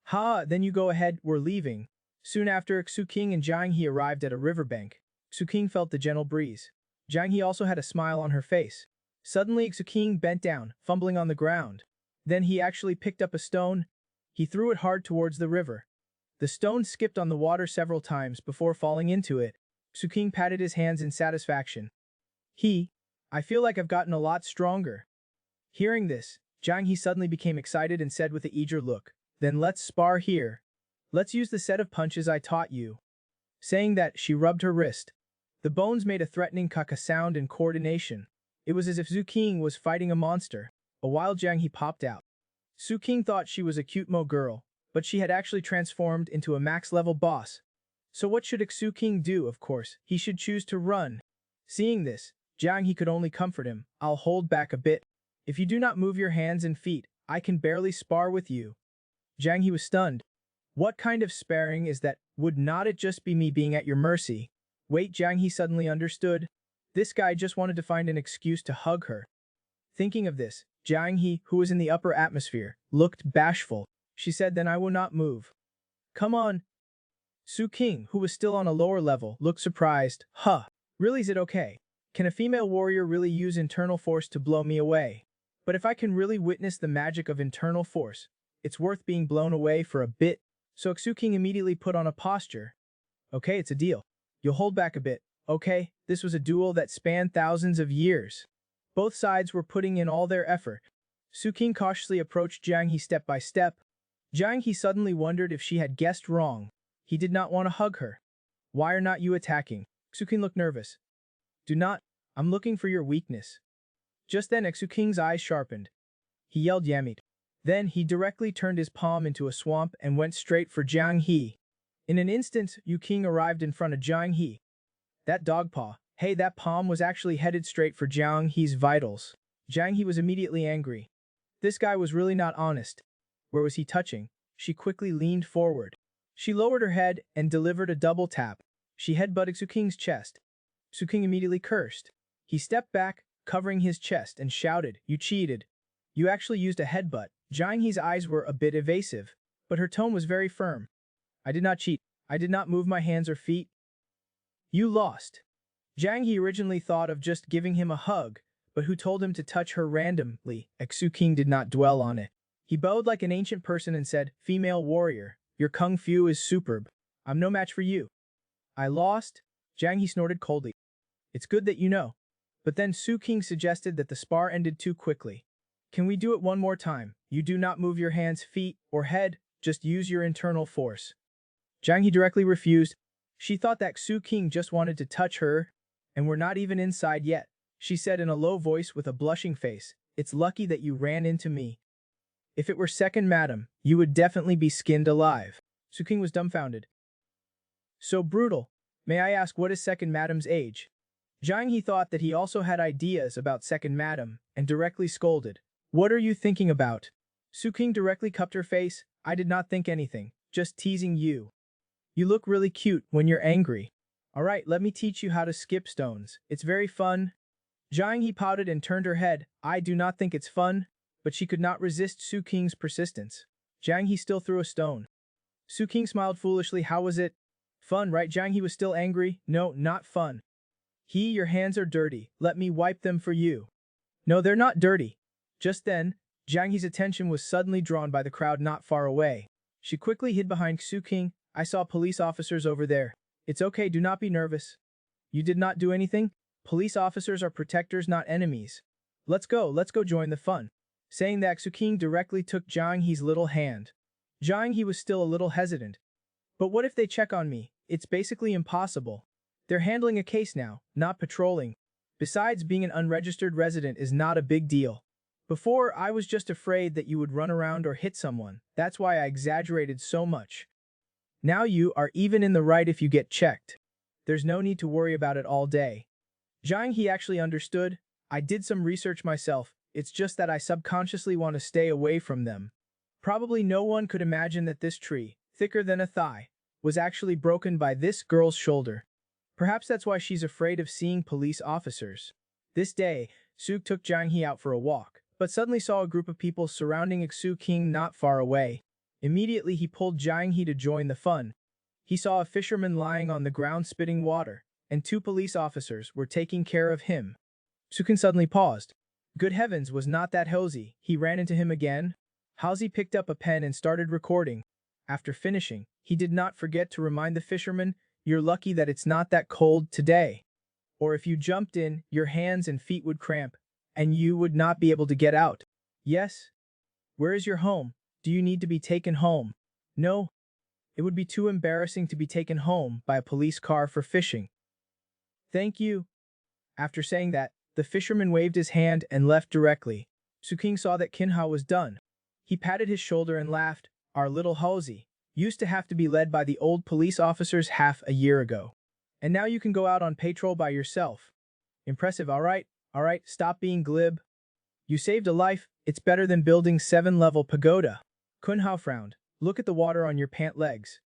Ha, then you go ahead, we're leaving. Soon after, Xu King and Jiang He arrived at a riverbank. Xu King felt the gentle breeze. Jiang He also had a smile on her face. Suddenly, Xu King bent down, fumbling on the ground. Then he actually picked up a stone. He threw it hard towards the river. The stone skipped on the water several times before falling into it. Xu King patted his hands in satisfaction. I feel like I've gotten a lot stronger. Hearing this, Jiang He suddenly became excited and said with an eager look, then let's spar here. Let's use the set of punches I taught you. Saying that, she rubbed her wrist. The bones made a threatening kaka sound in coordination. It was as if Xu King was fighting a monster. A wild Jiang He popped out. Su King thought she was a cute mo girl, but she had actually transformed into a max-level boss. So what should Xu King do? Of course, he should choose to run. Seeing this, Jiang He could only comfort him. I'll hold back a bit. If you do not move your hands and feet, I can barely spar with you. Jiang He was stunned. What kind of sparring is that? Would not it just be me being at your mercy? Wait, Jiang He suddenly understood. This guy just wanted to find an excuse to hug her. Thinking of this, Jiang He, who was in the upper atmosphere, looked bashful. She said, then I will not move. Come on. Su King, who was still on a lower level, looked surprised. Huh. Really, is it okay? Can a female warrior really use internal force to blow me away? But if I can really witness the magic of internal force, it's worth being blown away for a bit. So Xu King immediately put on a posture. Okay, it's a deal. You'll hold back a bit. Okay, this was a duel that spanned thousands of years. Both sides were putting in all their effort. Su King cautiously approached Jiang He step by step. Jiang He suddenly wondered if she had guessed wrong. He did not want to hug her. Why are not you attacking? Xu King looked nervous. Do not. I'm looking for your weakness. Just then Xu King's eyes sharpened. He yelled Yamit. Then he directly turned his palm into a swamp and went straight for Jiang He. In an instant, Yu King arrived in front of Jiang He. That dog paw. Hey, that palm was actually headed straight for Jiang He's vitals. Jiang He was immediately angry. This guy was really not honest. Where was he touching? She quickly leaned forward. She lowered her head and delivered a double tap. She headbutted Su King's chest. Su King immediately cursed. He stepped back, covering his chest, and shouted, You cheated. You actually used a headbutt. Jiang He's eyes were a bit evasive, but her tone was very firm. I did not cheat. I did not move my hands or feet. You lost. Jiang He originally thought of just giving him a hug, but who told him to touch her randomly? Xu King did not dwell on it. He bowed like an ancient person and said, Female warrior, your kung fu is superb. I'm no match for you. I lost? Jiang He snorted coldly. It's good that you know. But then Su King suggested that the spar ended too quickly. Can we do it one more time? You do not move your hands, feet, or head, just use your internal force. Jiang He directly refused. She thought that Su King just wanted to touch her, and we're not even inside yet. She said in a low voice with a blushing face, "It's lucky that you ran into me. If it were second madam, you would definitely be skinned alive." Su King was dumbfounded. So brutal. May I ask what is second madam's age? Jiang He thought that he also had ideas about second madam, and directly scolded. What are you thinking about? Su King directly cupped her face. I did not think anything, just teasing you. You look really cute when you're angry. Alright, let me teach you how to skip stones. It's very fun. Jiang He pouted and turned her head. I do not think it's fun, but she could not resist Su King's persistence. Jiang He still threw a stone. Su King smiled foolishly. How was it? Fun, right? Jiang He was still angry. No, not fun. Your hands are dirty. Let me wipe them for you. No, they're not dirty. Just then, Jiang He's attention was suddenly drawn by the crowd not far away. She quickly hid behind Su King. I saw police officers over there. It's okay, do not be nervous. You did not do anything? Police officers are protectors, not enemies. Let's go join the fun. Saying that, Su King directly took Jiang He's little hand. Jiang He was still a little hesitant. But what if they check on me? It's basically impossible. They're handling a case now, not patrolling. Besides, being an unregistered resident is not a big deal. Before, I was just afraid that you would run around or hit someone. That's why I exaggerated so much. Now you are even in the right if you get checked. There's no need to worry about it all day. Jiang He actually understood. I did some research myself. It's just that I subconsciously want to stay away from them. Probably no one could imagine that this tree, thicker than a thigh, was actually broken by this girl's shoulder. Perhaps that's why she's afraid of seeing police officers. This day, Su took Jiang He out for a walk, but suddenly saw a group of people surrounding Su King not far away. Immediately he pulled Jiang He to join the fun. He saw a fisherman lying on the ground spitting water, and 2 police officers were taking care of him. Su King suddenly paused. Good heavens, was not that Hosey? He ran into him again. Hosey picked up a pen and started recording. After finishing, he did not forget to remind the fisherman, you're lucky that it's not that cold today. Or if you jumped in, your hands and feet would cramp, and you would not be able to get out. Yes? Where is your home? Do you need to be taken home? No. It would be too embarrassing to be taken home by a police car for fishing. Thank you. After saying that, the fisherman waved his hand and left directly. Su King saw that Kinhao was done. He patted his shoulder and laughed. Our little Hosey used to have to be led by the old police officers half a year ago. And now you can go out on patrol by yourself. Impressive, alright, stop being glib. You saved a life, it's better than building 7-level pagoda. Kunhao frowned. Look at the water on your pant legs.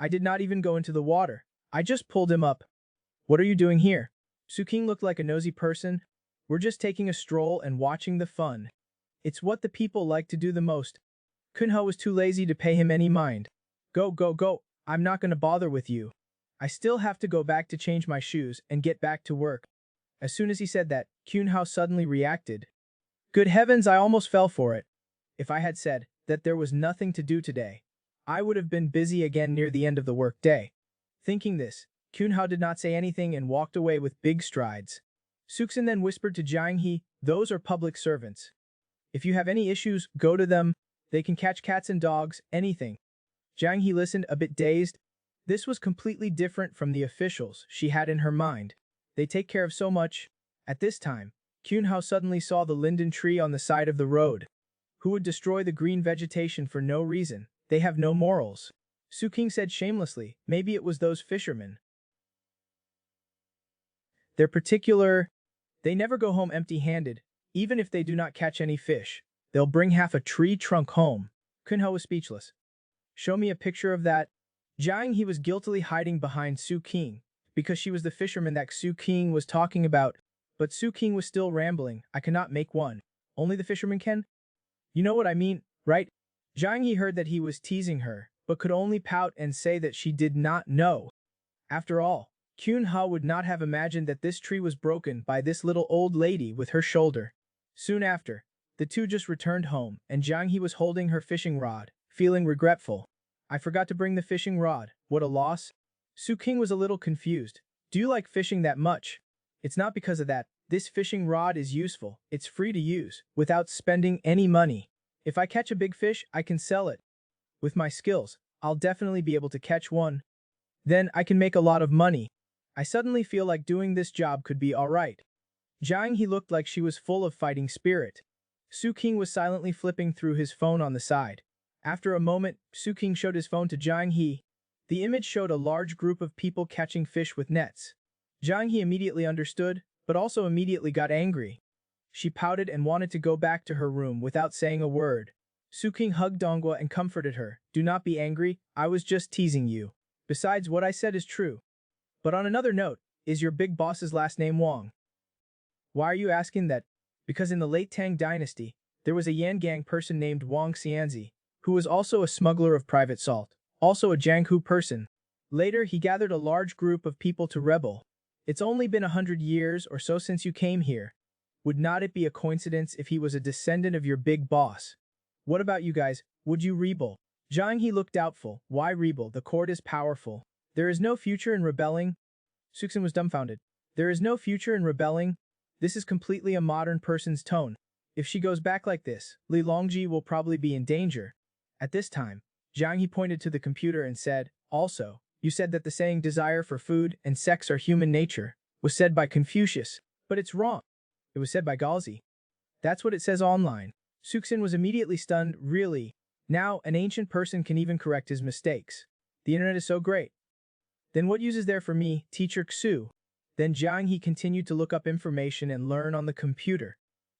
I did not even go into the water. I just pulled him up. What are you doing here? Su King looked like a nosy person. We're just taking a stroll and watching the fun. It's what the people like to do the most. Kunhao was too lazy to pay him any mind. Go. I'm not gonna bother with you. I still have to go back to change my shoes and get back to work. As soon as he said that, Kunhao suddenly reacted. Good heavens, I almost fell for it. If I had said that there was nothing to do today, I would have been busy again near the end of the work day. Thinking this, Kunhao did not say anything and walked away with big strides. Suxin then whispered to Jiang He, those are public servants. If you have any issues, go to them. They can catch cats and dogs, anything. Jiang He listened, a bit dazed. This was completely different from the officials she had in her mind. They take care of so much. At this time, Kunhao suddenly saw the linden tree on the side of the road. Who would destroy the green vegetation for no reason? They have no morals. Su King said shamelessly, maybe it was those fishermen. They're particular. They never go home empty-handed, even if they do not catch any fish. They'll bring half a tree trunk home. Kunhao was speechless. Show me a picture of that. Jiang He was guiltily hiding behind Su King, because she was the fisherman that Su King was talking about, but Su King was still rambling. I cannot make one. Only the fisherman can? You know what I mean, right? Jiang He heard that he was teasing her, but could only pout and say that she did not know. After all, Kunhao would not have imagined that this tree was broken by this little old lady with her shoulder. Soon after, the two just returned home, and Jiang He was holding her fishing rod, feeling regretful. I forgot to bring the fishing rod. What a loss. Su King was a little confused. Do you like fishing that much? It's not because of that. This fishing rod is useful. It's free to use, without spending any money. If I catch a big fish, I can sell it. With my skills, I'll definitely be able to catch one. Then I can make a lot of money. I suddenly feel like doing this job could be alright. Jiang He looked like she was full of fighting spirit. Su King was silently flipping through his phone on the side. After a moment, Su King showed his phone to Jiang He. The image showed a large group of people catching fish with nets. Jiang He immediately understood, but also immediately got angry. She pouted and wanted to go back to her room without saying a word. Su King hugged Donghua and comforted her. Do not be angry, I was just teasing you. Besides, what I said is true. But on another note, is your big boss's last name Wang? Why are you asking that? Because in the late Tang dynasty, there was a Yangang person named Wang Xianzi, who was also a smuggler of private salt, also a Jianghu person. Later, he gathered a large group of people to rebel. It's only been 100 years or so since you came here. Would not it be a coincidence if he was a descendant of your big boss? What about you guys? Would you rebel? Jiang He looked doubtful. Why rebel? The court is powerful. There is no future in rebelling. Suxin was dumbfounded. There is no future in rebelling? This is completely a modern person's tone. If she goes back like this, Li Longji will probably be in danger. At this time, Jiang He pointed to the computer and said, also, you said that the saying desire for food and sex are human nature was said by Confucius, but it's wrong. It was said by Gazi. That's what it says online. Suxin was immediately stunned. Really? Now, an ancient person can even correct his mistakes. The internet is so great. Then what use is there for me, teacher Xu? Then Jiang He continued to look up information and learn on the computer.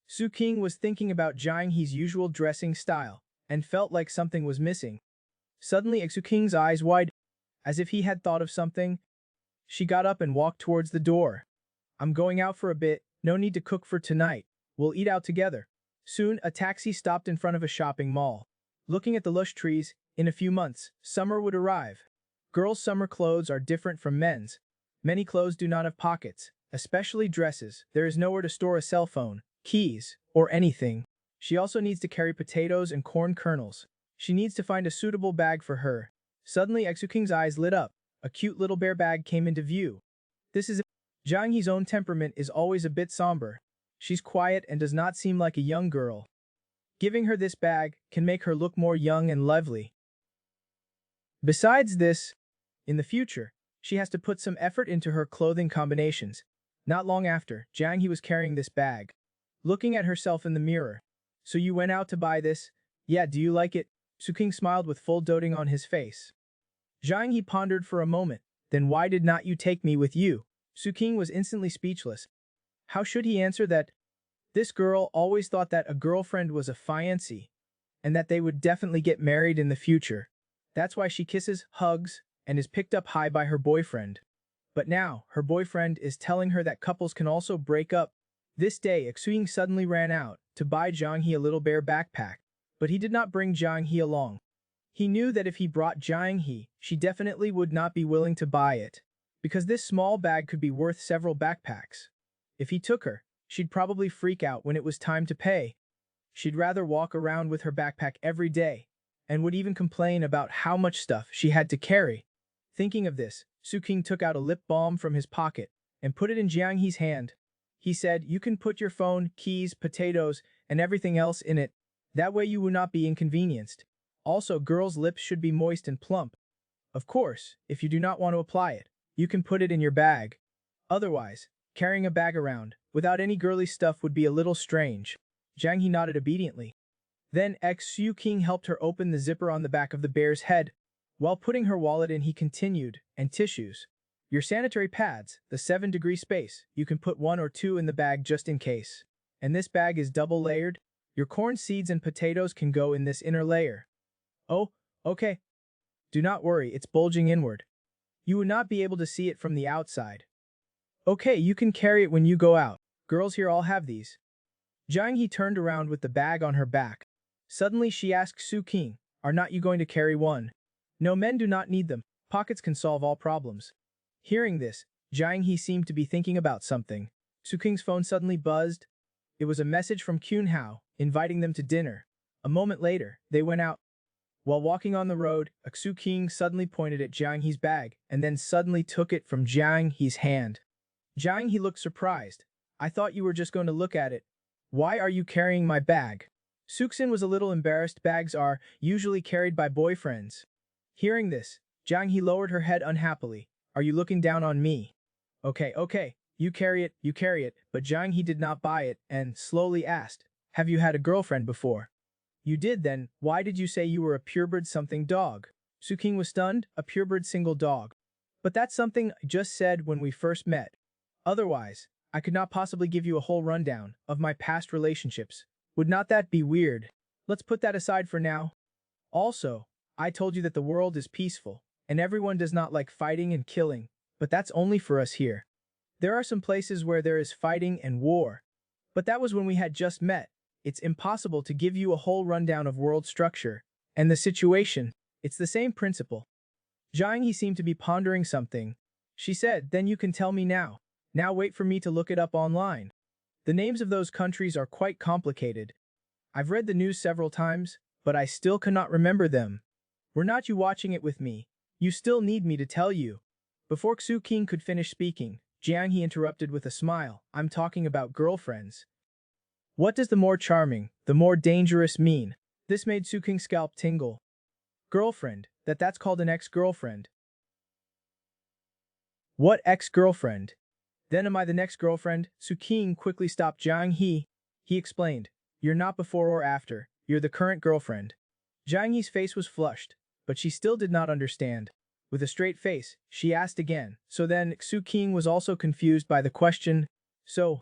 Su King was thinking about Jiang He's usual dressing style and felt like something was missing. Suddenly, Su King's eyes widened, as if he had thought of something. She got up and walked towards the door. I'm going out for a bit, no need to cook for tonight. We'll eat out together. Soon, a taxi stopped in front of a shopping mall. Looking at the lush trees, in a few months, summer would arrive. Girls' summer clothes are different from men's. Many clothes do not have pockets, especially dresses. There is nowhere to store a cell phone, keys, or anything. She also needs to carry potatoes and corn kernels. She needs to find a suitable bag for her. Suddenly, Exu King's eyes lit up. A cute little bear bag came into view. This is Jiang He's own temperament is always a bit somber. She's quiet and does not seem like a young girl. Giving her this bag can make her look more young and lively. Besides this, in the future, she has to put some effort into her clothing combinations. Not long after, Jiang He was carrying this bag, looking at herself in the mirror. So you went out to buy this? Yeah, do you like it? Su King smiled with full doting on his face. Jiang He pondered for a moment. Then why did not you take me with you? Su King was instantly speechless. How should he answer that? This girl always thought that a girlfriend was a fiancé, and that they would definitely get married in the future. That's why she kisses, hugs, and is picked up high by her boyfriend. But now, her boyfriend is telling her that couples can also break up. This day, Xuying suddenly ran out to buy Jiang He a little bear backpack, but he did not bring Jiang He along. He knew that if he brought Jiang He, she definitely would not be willing to buy it, because this small bag could be worth several backpacks. If he took her, she'd probably freak out when it was time to pay. She'd rather walk around with her backpack every day, and would even complain about how much stuff she had to carry. Thinking of this, Su King took out a lip balm from his pocket and put it in Jiang He's hand. He said, you can put your phone, keys, potatoes, and everything else in it. That way you will not be inconvenienced. Also, girls' lips should be moist and plump. Of course, if you do not want to apply it, you can put it in your bag. Otherwise, carrying a bag around without any girly stuff would be a little strange. Jiang He nodded obediently. Then Xu King helped her open the zipper on the back of the bear's head. While putting her wallet in, he continued, and tissues. Your sanitary pads, the 7-degree space, you can put 1 or 2 in the bag just in case. And this bag is double layered. Your corn seeds and potatoes can go in this inner layer. Oh, okay. Do not worry, it's bulging inward. You would not be able to see it from the outside. Okay, you can carry it when you go out. Girls here all have these. Jiang He turned around with the bag on her back. Suddenly she asked Su King, are not you going to carry one? No, men do not need them. Pockets can solve all problems. Hearing this, Jiang He seemed to be thinking about something. Su King's phone suddenly buzzed. It was a message from Kyun Hao, inviting them to dinner. A moment later, they went out. While walking on the road, Su King suddenly pointed at Jiang He's bag and then suddenly took it from Jiang He's hand. Jiang He looked surprised. I thought you were just going to look at it. Why are you carrying my bag? Suxin was a little embarrassed. Bags are usually carried by boyfriends. Hearing this, Jiang He lowered her head unhappily. Are you looking down on me? Okay, you carry it, but Jiang He did not buy it and slowly asked, have you had a girlfriend before? You did then, why did you say you were a purebred something dog? Su King was stunned, a purebred single dog. But that's something I just said when we first met. Otherwise, I could not possibly give you a whole rundown of my past relationships. Would not that be weird? Let's put that aside for now. Also, I told you that the world is peaceful, and everyone does not like fighting and killing, but that's only for us here. There are some places where there is fighting and war. But that was when we had just met. It's impossible to give you a whole rundown of world structure and the situation. It's the same principle. Jiang He seemed to be pondering something. She said, then you can tell me now. Now wait for me to look it up online. The names of those countries are quite complicated. I've read the news several times, but I still cannot remember them. Were not you watching it with me? You still need me to tell you. Before Xu King could finish speaking, Jiang He interrupted with a smile. I'm talking about girlfriends. What does the more charming, the more dangerous mean? This made Su King's scalp tingle. Girlfriend, that's called an ex-girlfriend. What ex-girlfriend? Then am I the next girlfriend? Su King quickly stopped Jiang He. He explained, you're not before or after, you're the current girlfriend. Jiang He's face was flushed, but she still did not understand. With a straight face, she asked again. So then, Su King was also confused by the question. So,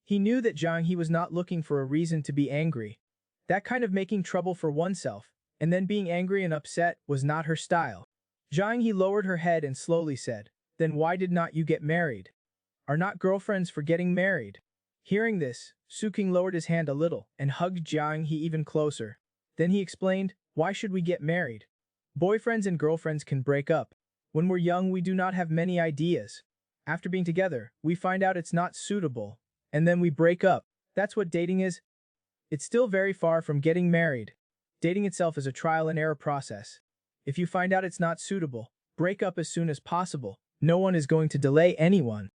he knew that Jiang He was not looking for a reason to be angry. That kind of making trouble for oneself, and then being angry and upset, was not her style. Jiang He lowered her head and slowly said, then why did not you get married? Are not girlfriends for getting married? Hearing this, Su King lowered his hand a little and hugged Jiang He even closer. Then he explained, why should we get married? Boyfriends and girlfriends can break up. When we're young, we do not have many ideas. After being together, we find out it's not suitable, and then we break up. That's what dating is. It's still very far from getting married. Dating itself is a trial and error process. If you find out it's not suitable, break up as soon as possible. No one is going to delay anyone.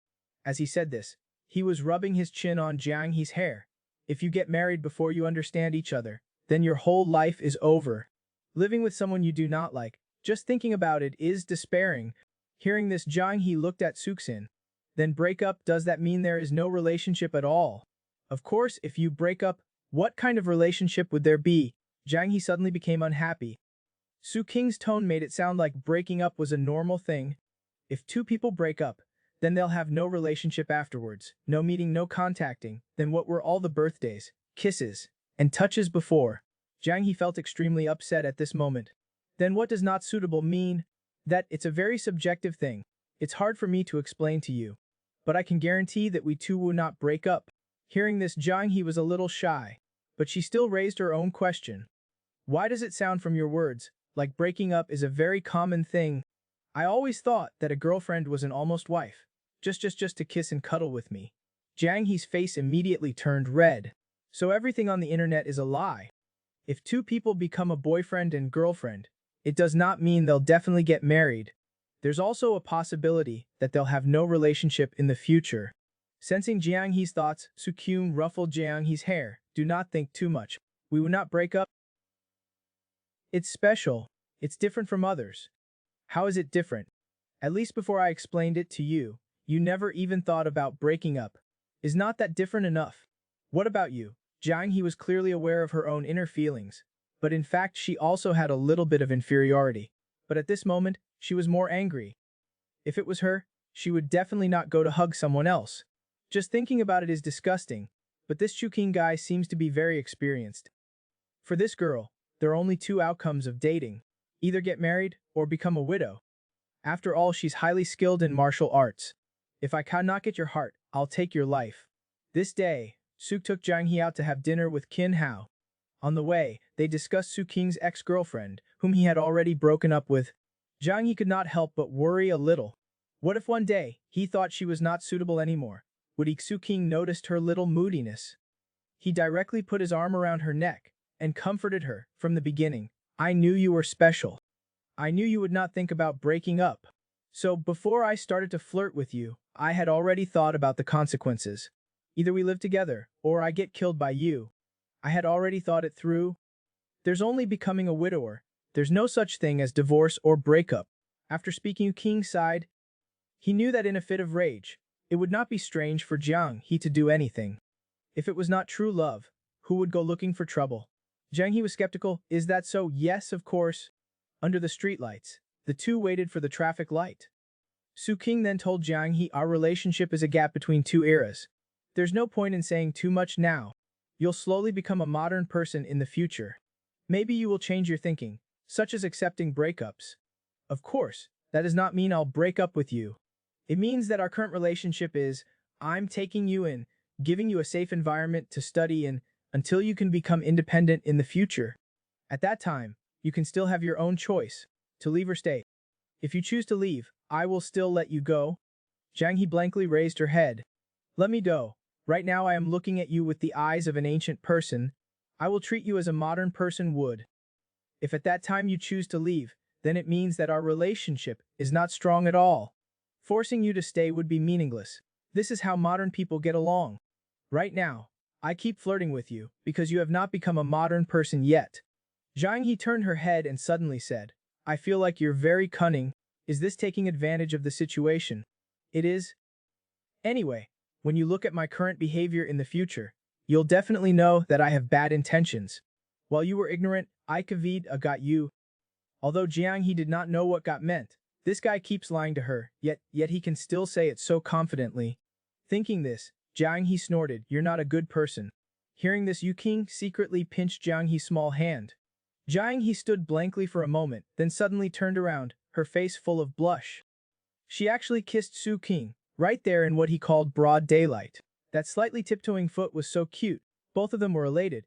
As he said this, he was rubbing his chin on Jiang He's hair. If you get married before you understand each other, then your whole life is over. Living with someone you do not like, just thinking about it is despairing. Hearing this, Jiang He looked at Su Xin. Then break up, does that mean there is no relationship at all? Of course, if you break up, what kind of relationship would there be? Jiang He suddenly became unhappy. Su King's tone made it sound like breaking up was a normal thing. If two people break up, then they'll have no relationship afterwards, no meeting, no contacting. Then what were all the birthdays, kisses, and touches before? Jiang He felt extremely upset at this moment. Then what does not suitable mean? That it's a very subjective thing. It's hard for me to explain to you. But I can guarantee that we two will not break up. Hearing this, Jiang He was a little shy, but she still raised her own question. Why does it sound from your words like breaking up is a very common thing? I always thought that a girlfriend was an almost wife, just to kiss and cuddle with me. Jiang He's face immediately turned red. So everything on the internet is a lie. If two people become a boyfriend and girlfriend, it does not mean they'll definitely get married. There's also a possibility that they'll have no relationship in the future. Sensing Jiang He's thoughts, Su King ruffled Jiang He's hair. Do not think too much. We will not break up. It's special. It's different from others. How is it different? At least before I explained it to you, you never even thought about breaking up. Is not that different enough? What about you? Jiang He was clearly aware of her own inner feelings, but in fact she also had a little bit of inferiority. But at this moment, she was more angry. If it was her, she would definitely not go to hug someone else. Just thinking about it is disgusting, but this Chuking guy seems to be very experienced. For this girl, there are only two outcomes of dating. Either get married or become a widow. After all, she's highly skilled in martial arts. If I cannot get your heart, I'll take your life. This day, Su took Jiang He out to have dinner with Qin Hao. On the way, they discussed Su King's ex-girlfriend, whom he had already broken up with. Jiang He could not help but worry a little. What if one day, he thought she was not suitable anymore? Would Su King noticed her little moodiness? He directly put his arm around her neck and comforted her. From the beginning, I knew you were special. I knew you would not think about breaking up. So before I started to flirt with you, I had already thought about the consequences. Either we live together, or I get killed by you. I had already thought it through. There's only becoming a widower, There's no such thing as divorce or breakup. After speaking, King sighed. He knew that in a fit of rage, it would not be strange for Jiang He to do anything. If it was not true love, who would go looking for trouble? Jiang He was skeptical. Is that so? Yes, of course. Under the streetlights, the two waited for the traffic light. Su King then told Jiang He, our relationship is a gap between two eras. There's no point in saying too much now. You'll slowly become a modern person in the future. Maybe you will change your thinking, such as accepting breakups. Of course, that does not mean I'll break up with you. It means that our current relationship is, I'm taking you in, giving you a safe environment to study in, until you can become independent in the future. At that time, you can still have your own choice, to leave or stay. If you choose to leave, I will still let you go. Jiang He blankly raised her head. Let me go. Right now I am looking at you with the eyes of an ancient person. I will treat you as a modern person would. If at that time you choose to leave, then it means that our relationship is not strong at all. Forcing you to stay would be meaningless. This is how modern people get along. Right now, I keep flirting with you because you have not become a modern person yet. Jiang He turned her head and suddenly said, I feel like you're very cunning. Is this taking advantage of the situation? It is. Anyway, when you look at my current behavior in the future, you'll definitely know that I have bad intentions. While you were ignorant, I got you. Although Jiang He did not know what got meant, this guy keeps lying to her, yet he can still say it so confidently. Thinking this, Jiang He snorted, you're not a good person. Hearing this, Yu King secretly pinched Jiang He's small hand. Jiang He stood blankly for a moment, then suddenly turned around, her face full of blush. She actually kissed Su King, right there in what he called broad daylight. That slightly tiptoeing foot was so cute, both of them were elated.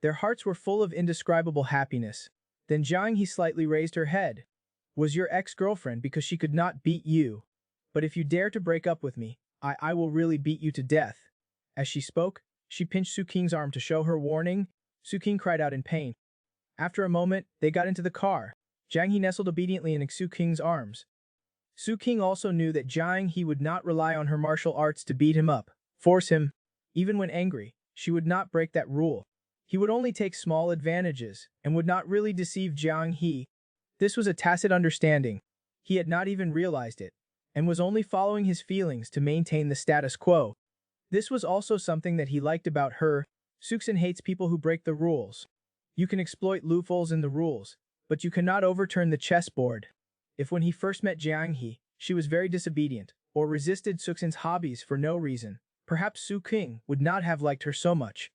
Their hearts were full of indescribable happiness. Then Jiang He slightly raised her head. Was your ex-girlfriend because she could not beat you? But if you dare to break up with me, I will really beat you to death. As she spoke, she pinched Su King's arm to show her warning. Su King cried out in pain. After a moment, they got into the car. Jiang He nestled obediently in Su King's arms. Su King also knew that Jiang He would not rely on her martial arts to beat him up, force him. Even when angry, she would not break that rule. He would only take small advantages, and would not really deceive Jiang He. This was a tacit understanding. He had not even realized it, and was only following his feelings to maintain the status quo. This was also something that he liked about her. Suxin hates people who break the rules. You can exploit loopholes in the rules, but you cannot overturn the chessboard. If when he first met Jiang He, she was very disobedient, or resisted Suxin's hobbies for no reason, perhaps Su King would not have liked her so much.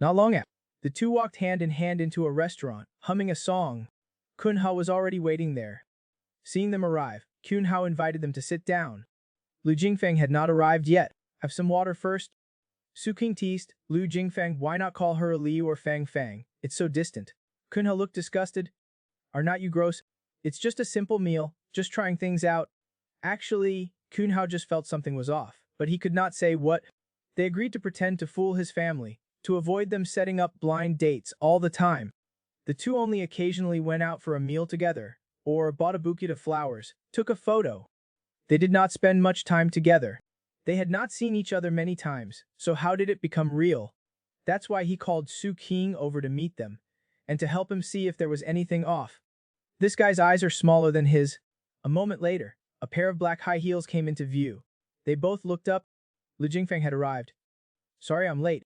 Not long after, the two walked hand in hand into a restaurant, humming a song. Kun Hao was already waiting there. Seeing them arrive, Kun Hao invited them to sit down. Lu Jingfeng had not arrived yet. Have some water first? Su King teased. Lu Jingfeng, why not call her Liu or Fang Fang? It's so distant. Kun Hao looked disgusted. Are not you gross? It's just a simple meal, just trying things out. Actually, Kun Hao just felt something was off, but he could not say what. They agreed to pretend to fool his family, to avoid them setting up blind dates all the time. The two only occasionally went out for a meal together, or bought a bouquet of flowers, took a photo. They did not spend much time together. They had not seen each other many times, so how did it become real? That's why he called Su King over to meet them, and to help him see if there was anything off. This guy's eyes are smaller than his. A moment later, a pair of black high heels came into view. They both looked up. Lu Jingfeng had arrived. Sorry I'm late.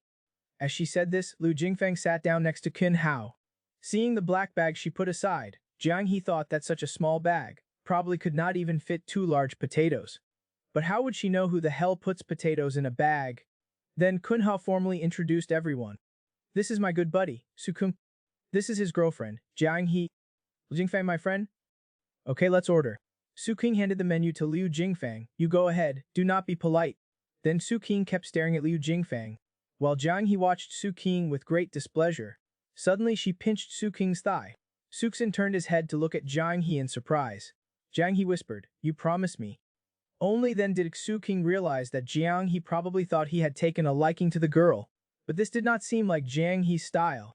As she said this, Lu Jingfeng sat down next to Kun Hao. Seeing the black bag she put aside, Jiang He thought that such a small bag probably could not even fit 2 large potatoes. But how would she know who the hell puts potatoes in a bag? Then Kun Hao formally introduced everyone. This is my good buddy, Su Kung. This is his girlfriend, Jiang He. Liu Jingfang, my friend? Okay, let's order. Su King handed the menu to Liu Jingfang. You go ahead, do not be polite. Then Su King kept staring at Liu Jingfang, while Jiang He watched Su King with great displeasure. Suddenly she pinched Su King's thigh. Suxin turned his head to look at Jiang He in surprise. Jiang He whispered, you promise me. Only then did Su King realize that Jiang He probably thought he had taken a liking to the girl, but this did not seem like Jiang He's style.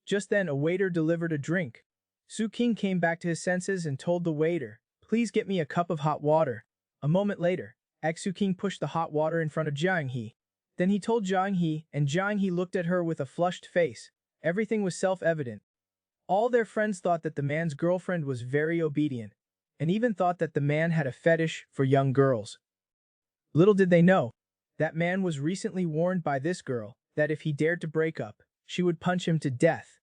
Just then a waiter delivered a drink. Su King came back to his senses and told the waiter, please get me a cup of hot water. A moment later, Su King pushed the hot water in front of Jiang He. Then he told Jiang He, and Jiang He looked at her with a flushed face. Everything was self-evident. All their friends thought that the man's girlfriend was very obedient, and even thought that the man had a fetish for young girls. Little did they know, that man was recently warned by this girl that if he dared to break up, she would punch him to death.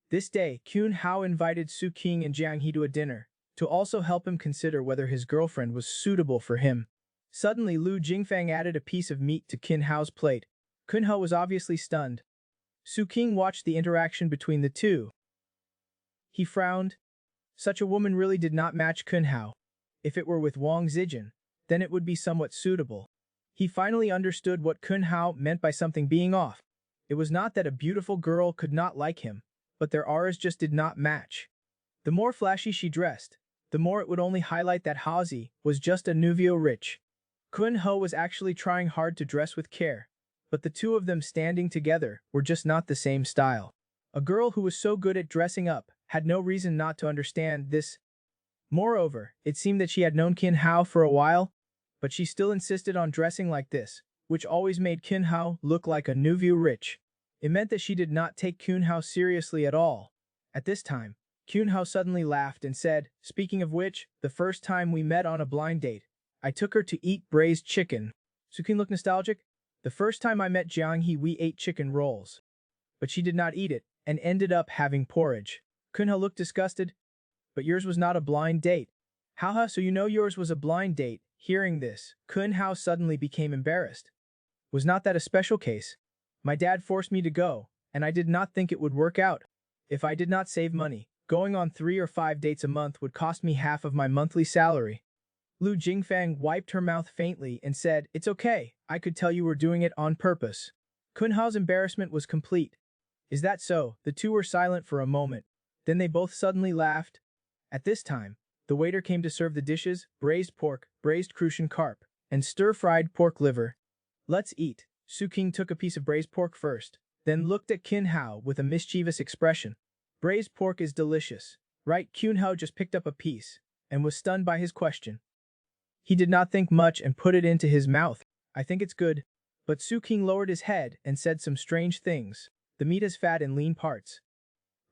This day, Kyun Hao invited Su King and Jiang He to a dinner, to also help him consider whether his girlfriend was suitable for him. Suddenly, Lu Jingfang added a piece of meat to Kyun Hao's plate. Kyun Hao was obviously stunned. Su King watched the interaction between the two. He frowned. Such a woman really did not match Kyun Hao. If it were with Wang Zijin, then it would be somewhat suitable. He finally understood what Kyun Hao meant by something being off. It was not that a beautiful girl could not like him, but their auras just did not match. The more flashy she dressed, the more it would only highlight that Hazi was just a nouveau rich. Kyun Hao was actually trying hard to dress with care, but the two of them standing together were just not the same style. A girl who was so good at dressing up had no reason not to understand this. Moreover, it seemed that she had known Kyun Hao for a while, but she still insisted on dressing like this, which always made Kyun Hao look like a nouveau rich. It meant that she did not take Kyun Hao seriously at all. At this time, Kyun Hao suddenly laughed and said, "Speaking of which, the first time we met on a blind date, I took her to eat braised chicken." Su King looked nostalgic. "The first time I met Jiang He, we ate chicken rolls." But she did not eat it, and ended up having porridge. Kyun Hao looked disgusted. "But yours was not a blind date." "Haha, so you know yours was a blind date." Hearing this, Kyun Hao suddenly became embarrassed. "Was not that a special case? My dad forced me to go, and I did not think it would work out. If I did not save money, going on 3 or 5 dates a month would cost me half of my monthly salary." Lu Jingfang wiped her mouth faintly and said, "It's okay, I could tell you were doing it on purpose." Kyun Hao's embarrassment was complete. "Is that so?" The two were silent for a moment. Then they both suddenly laughed. At this time, the waiter came to serve the dishes: braised pork, braised crucian carp, and stir-fried pork liver. "Let's eat." Su King took a piece of braised pork first, then looked at Kyun Hao with a mischievous expression. "Braised pork is delicious, right?" Kyun Hao just picked up a piece, and was stunned by his question. He did not think much and put it into his mouth. "I think it's good." But Su King lowered his head and said some strange things. "The meat has fat and lean parts.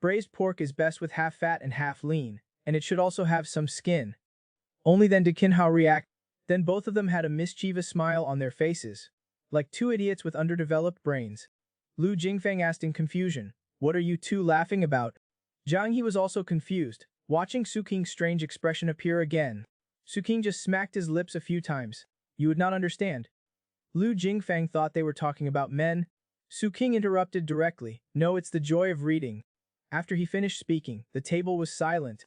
Braised pork is best with half fat and half lean, and it should also have some skin." Only then did Kyun Hao react. Then both of them had a mischievous smile on their faces, like two idiots with underdeveloped brains. Lu Jingfang asked in confusion, "What are you two laughing about?" Jiang He was also confused, watching Su King's strange expression appear again. Su King just smacked his lips a few times. "You would not understand." Lu Jingfang thought they were talking about men. Su King interrupted directly, "No, it's the joy of reading." After he finished speaking, the table was silent.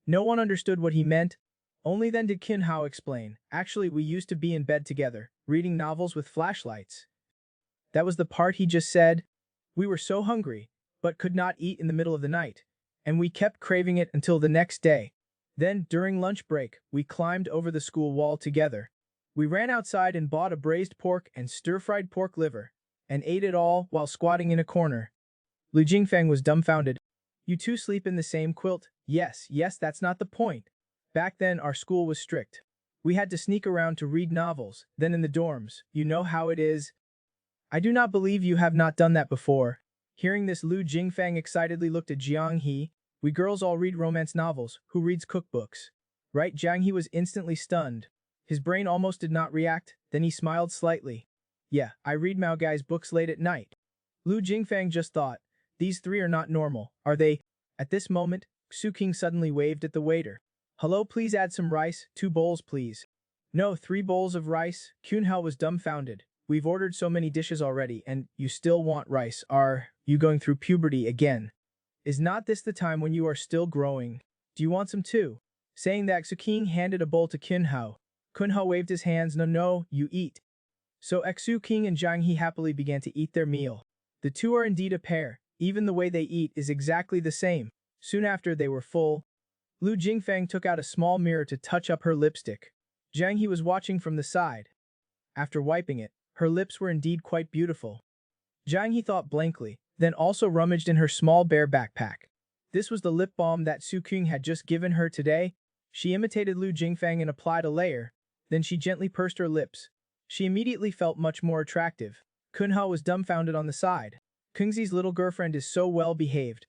No one understood what he meant. Only then did Kyun Hao explain, "Actually, we used to be in bed together, reading novels with flashlights." That was the part he just said. "We were so hungry, but could not eat in the middle of the night, and we kept craving it until the next day. Then, during lunch break, we climbed over the school wall together. We ran outside and bought a braised pork and stir-fried pork liver, and ate it all while squatting in a corner." Lu Jingfang was dumbfounded. "You two sleep in the same quilt?" Yes, that's not the point. Back then, our school was strict. We had to sneak around to read novels, then in the dorms, you know how it is." "I do not believe you have not done that before." Hearing this, Lu Jingfang excitedly looked at Jiang He. "We girls all read romance novels. Who reads cookbooks?" Right? Jiang He was instantly stunned. His brain almost did not react, then he smiled slightly. "Yeah, I read Mao Gai's books late at night." Lu Jingfang just thought, "These three are not normal, are they?" At this moment, Su King suddenly waved at the waiter. "Hello, please add some rice, 2 bowls please." "No, 3 bowls of rice." Kyun Hao was dumbfounded. "We've ordered so many dishes already, and you still want rice. Are you going through puberty again? Is not this the time when you are still growing? Do you want some too?" Saying that, Su King handed a bowl to Kyun Hao. Kyun Hao waved his hands. "No, you eat." So Su King and Jiang He happily began to eat their meal. The two are indeed a pair. Even the way they eat is exactly the same. Soon after they were full. Lu Jingfang took out a small mirror to touch up her lipstick. Jiang He was watching from the side. After wiping it, her lips were indeed quite beautiful. Jiang He thought blankly, then also rummaged in her small bear backpack. This was the lip balm that Su King had just given her today. She imitated Lu Jingfang and applied a layer. Then she gently pursed her lips. She immediately felt much more attractive. Kyun Hao was dumbfounded on the side. Kungzi's little girlfriend is so well behaved.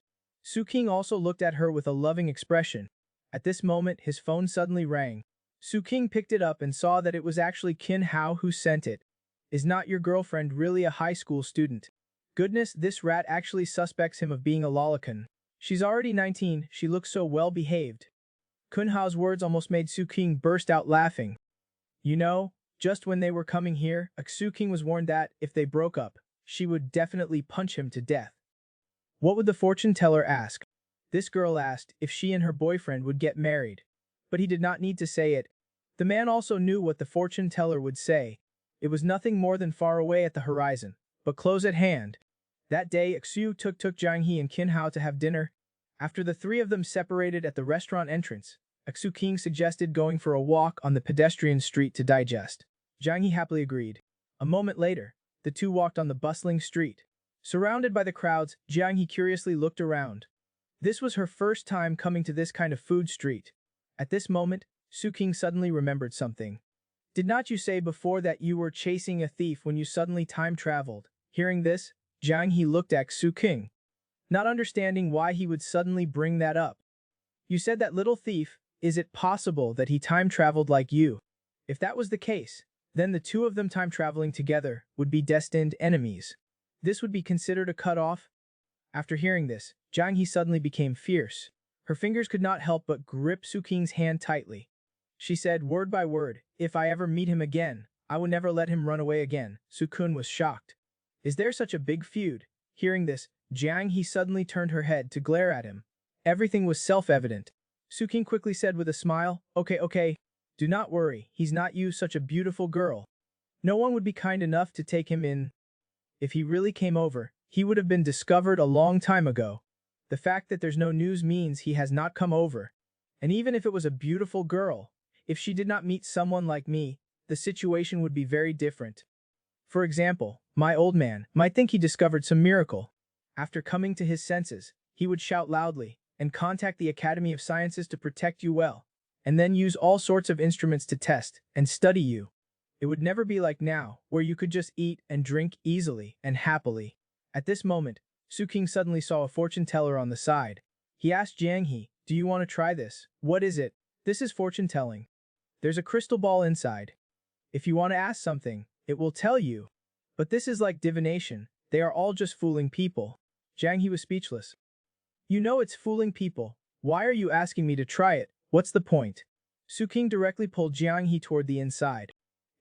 Su King also looked at her with a loving expression. At this moment, his phone suddenly rang. Su King picked it up and saw that it was actually Qin Hao who sent it. Is not your girlfriend really a high school student? Goodness, this rat actually suspects him of being a lolicon. She's already 19, she looks so well behaved. Kun Hao's words almost made Su King burst out laughing. You know, just when they were coming here, Su King was warned that, if they broke up, she would definitely punch him to death. What would the fortune teller ask? This girl asked if she and her boyfriend would get married. But he did not need to say it. The man also knew what the fortune teller would say. It was nothing more than far away at the horizon, but close at hand. That day, Xu took Jiang He and Qin Hao to have dinner. After the three of them separated at the restaurant entrance, Xu King suggested going for a walk on the pedestrian street to digest. Jiang He happily agreed. A moment later, the two walked on the bustling street. Surrounded by the crowds, Jiang He curiously looked around. This was her first time coming to this kind of food street. At this moment, Su King suddenly remembered something. Did not you say before that you were chasing a thief when you suddenly time-traveled? Hearing this, Jiang He looked at Su King, not understanding why he would suddenly bring that up. You said that little thief, is it possible that he time-traveled like you? If that was the case, then the two of them time-traveling together would be destined enemies. This would be considered a cut-off? After hearing this, Jiang He suddenly became fierce. Her fingers could not help but grip Su King's hand tightly. She said word by word, if I ever meet him again, I will never let him run away again. Su Kun was shocked. Is there such a big feud? Hearing this, Jiang He suddenly turned her head to glare at him. Everything was self-evident. Su King quickly said with a smile, okay, do not worry, he's not you such a beautiful girl. No one would be kind enough to take him in. If he really came over, he would have been discovered a long time ago. The fact that there's no news means he has not come over. And even if it was a beautiful girl, if she did not meet someone like me, the situation would be very different. For example, my old man might think he discovered some miracle. After coming to his senses, he would shout loudly and contact the Academy of Sciences to protect you well, and then use all sorts of instruments to test and study you. It would never be like now, where you could just eat and drink easily and happily. At this moment, Su King suddenly saw a fortune teller on the side. He asked Jiang He, do you want to try this? What is it? This is fortune telling. There's a crystal ball inside. If you want to ask something, it will tell you. But this is like divination. They are all just fooling people. Jiang He was speechless. You know it's fooling people. Why are you asking me to try it? What's the point? Su King directly pulled Jiang He toward the inside.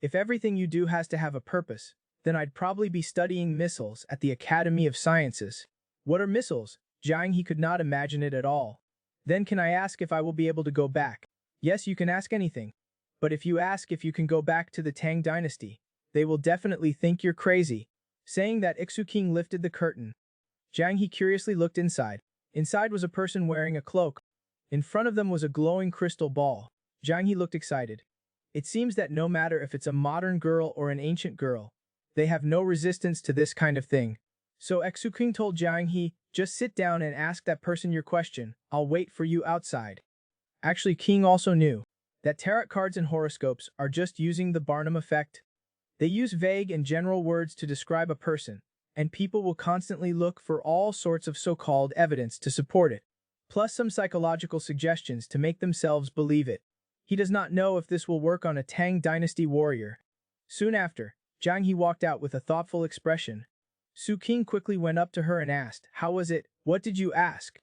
If everything you do has to have a purpose, then I'd probably be studying missiles at the Academy of Sciences. What are missiles? Jiang He could not imagine it at all. Then can I ask if I will be able to go back? Yes, you can ask anything. But if you ask if you can go back to the Tang dynasty, they will definitely think you're crazy. Saying that, Xu King lifted the curtain. Jiang He curiously looked inside. Inside was a person wearing a cloak. In front of them was a glowing crystal ball. Jiang He looked excited. It seems that no matter if it's a modern girl or an ancient girl, they have no resistance to this kind of thing. So Xu King told Jiang He, just sit down and ask that person your question. I'll wait for you outside. Actually, King also knew that tarot cards and horoscopes are just using the Barnum effect. They use vague and general words to describe a person, and people will constantly look for all sorts of so-called evidence to support it, plus some psychological suggestions to make themselves believe it. He does not know if this will work on a Tang dynasty warrior. Soon after, Jiang He walked out with a thoughtful expression. Su King quickly went up to her and asked, how was it? What did you ask?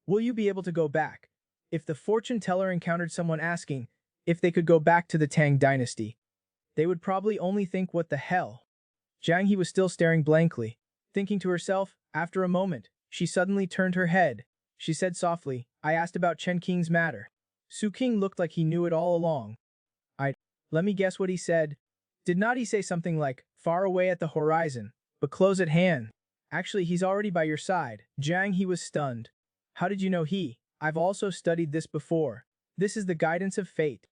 Will you be able to go back? If the fortune teller encountered someone asking if they could go back to the Tang dynasty, they would probably only think what the hell. Jiang He was still staring blankly, thinking to herself. After a moment, she suddenly turned her head. She said softly, I asked about Chen King's matter. Su King looked like he knew it all along. Let me guess what he said. Did not he say something like, far away at the horizon, but close at hand? Actually, he's already by your side. Jiang He was stunned. How did you know I've also studied this before. This is the guidance of fate.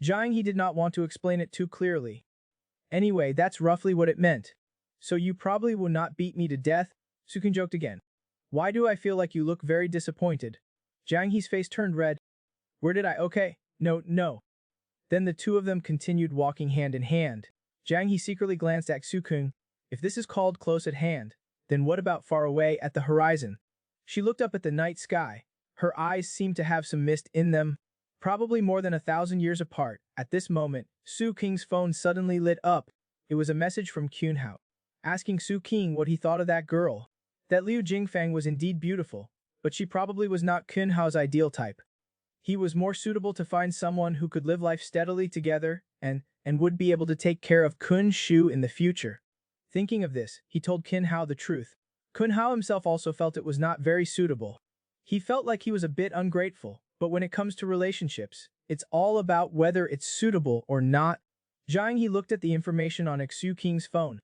Jiang He did not want to explain it too clearly. Anyway, that's roughly what it meant. So you probably will not beat me to death? Su King joked again. Why do I feel like you look very disappointed? Jiang He's face turned red. Where did I? Okay, no. Then the two of them continued walking hand in hand. Jiang He secretly glanced at Su King. If this is called close at hand, then what about far away at the horizon? She looked up at the night sky. Her eyes seemed to have some mist in them, probably more than 1,000 years apart. At this moment, Su King's phone suddenly lit up. It was a message from Kunhao, asking Su King what he thought of that girl. That Liu Jingfang was indeed beautiful, but she probably was not Kunhao's ideal type. He was more suitable to find someone who could live life steadily together and would be able to take care of Kun Shu in the future. Thinking of this, he told Kun Hao the truth. Kun Hao himself also felt it was not very suitable. He felt like he was a bit ungrateful, but when it comes to relationships, it's all about whether it's suitable or not. Zhang He looked at the information on Xu King's phone.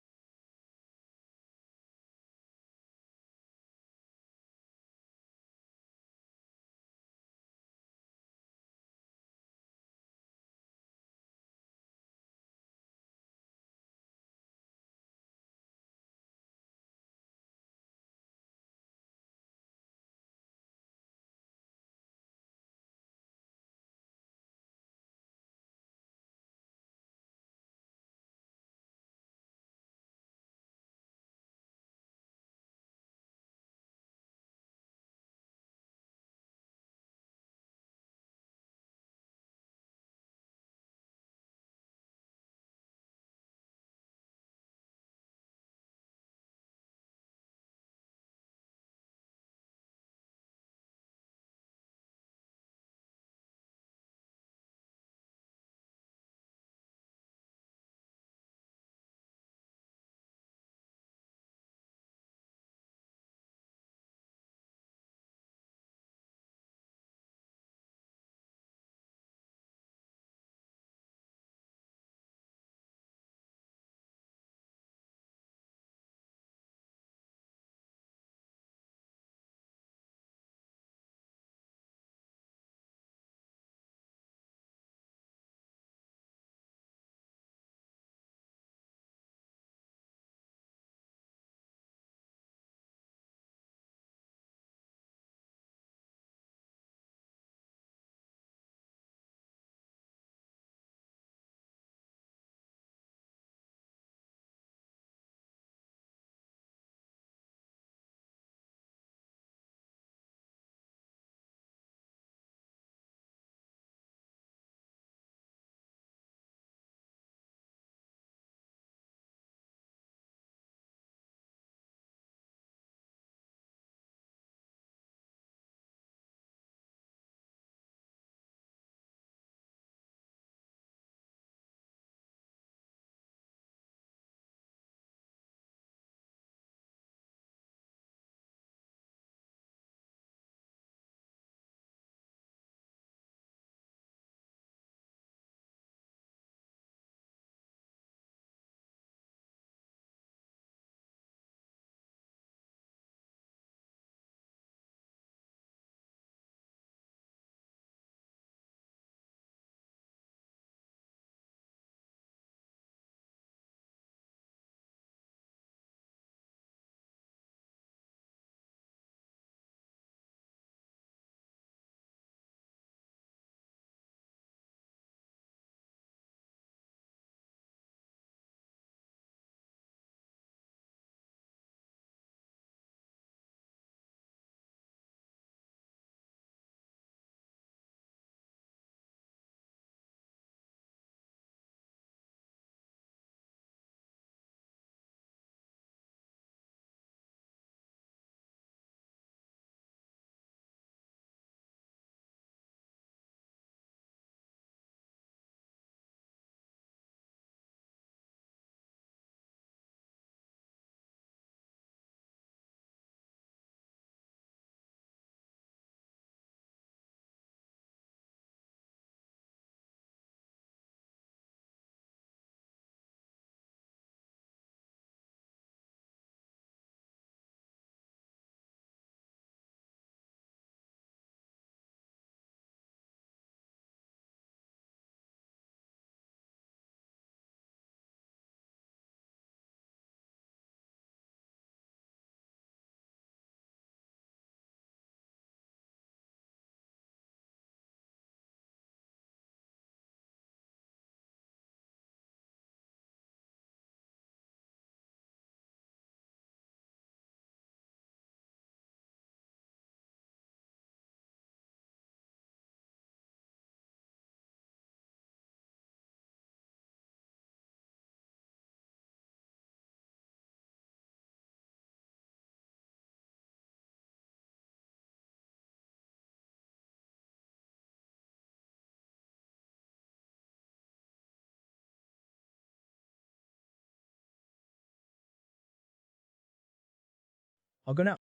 I'll go now.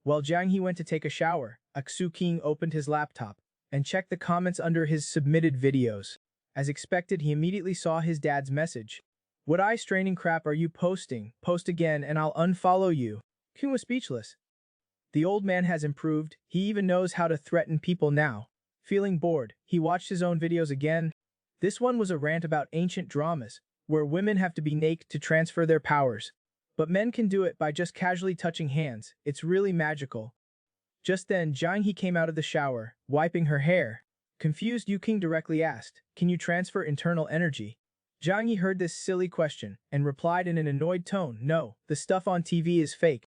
While Jiang He went to take a shower, Aksu King opened his laptop and checked the comments under his submitted videos. As expected, he immediately saw his dad's message. What eye-straining crap are you posting? Post again and I'll unfollow you. King was speechless. The old man has improved, he even knows how to threaten people now. Feeling bored, he watched his own videos again. This one was a rant about ancient dramas, where women have to be naked to transfer their powers. But men can do it by just casually touching hands, it's really magical. Just then, Jiang He came out of the shower, wiping her hair. Confused, Yu King directly asked, "Can you transfer internal energy?" Jiang He heard this silly question and replied in an annoyed tone, "No, the stuff on TV is fake.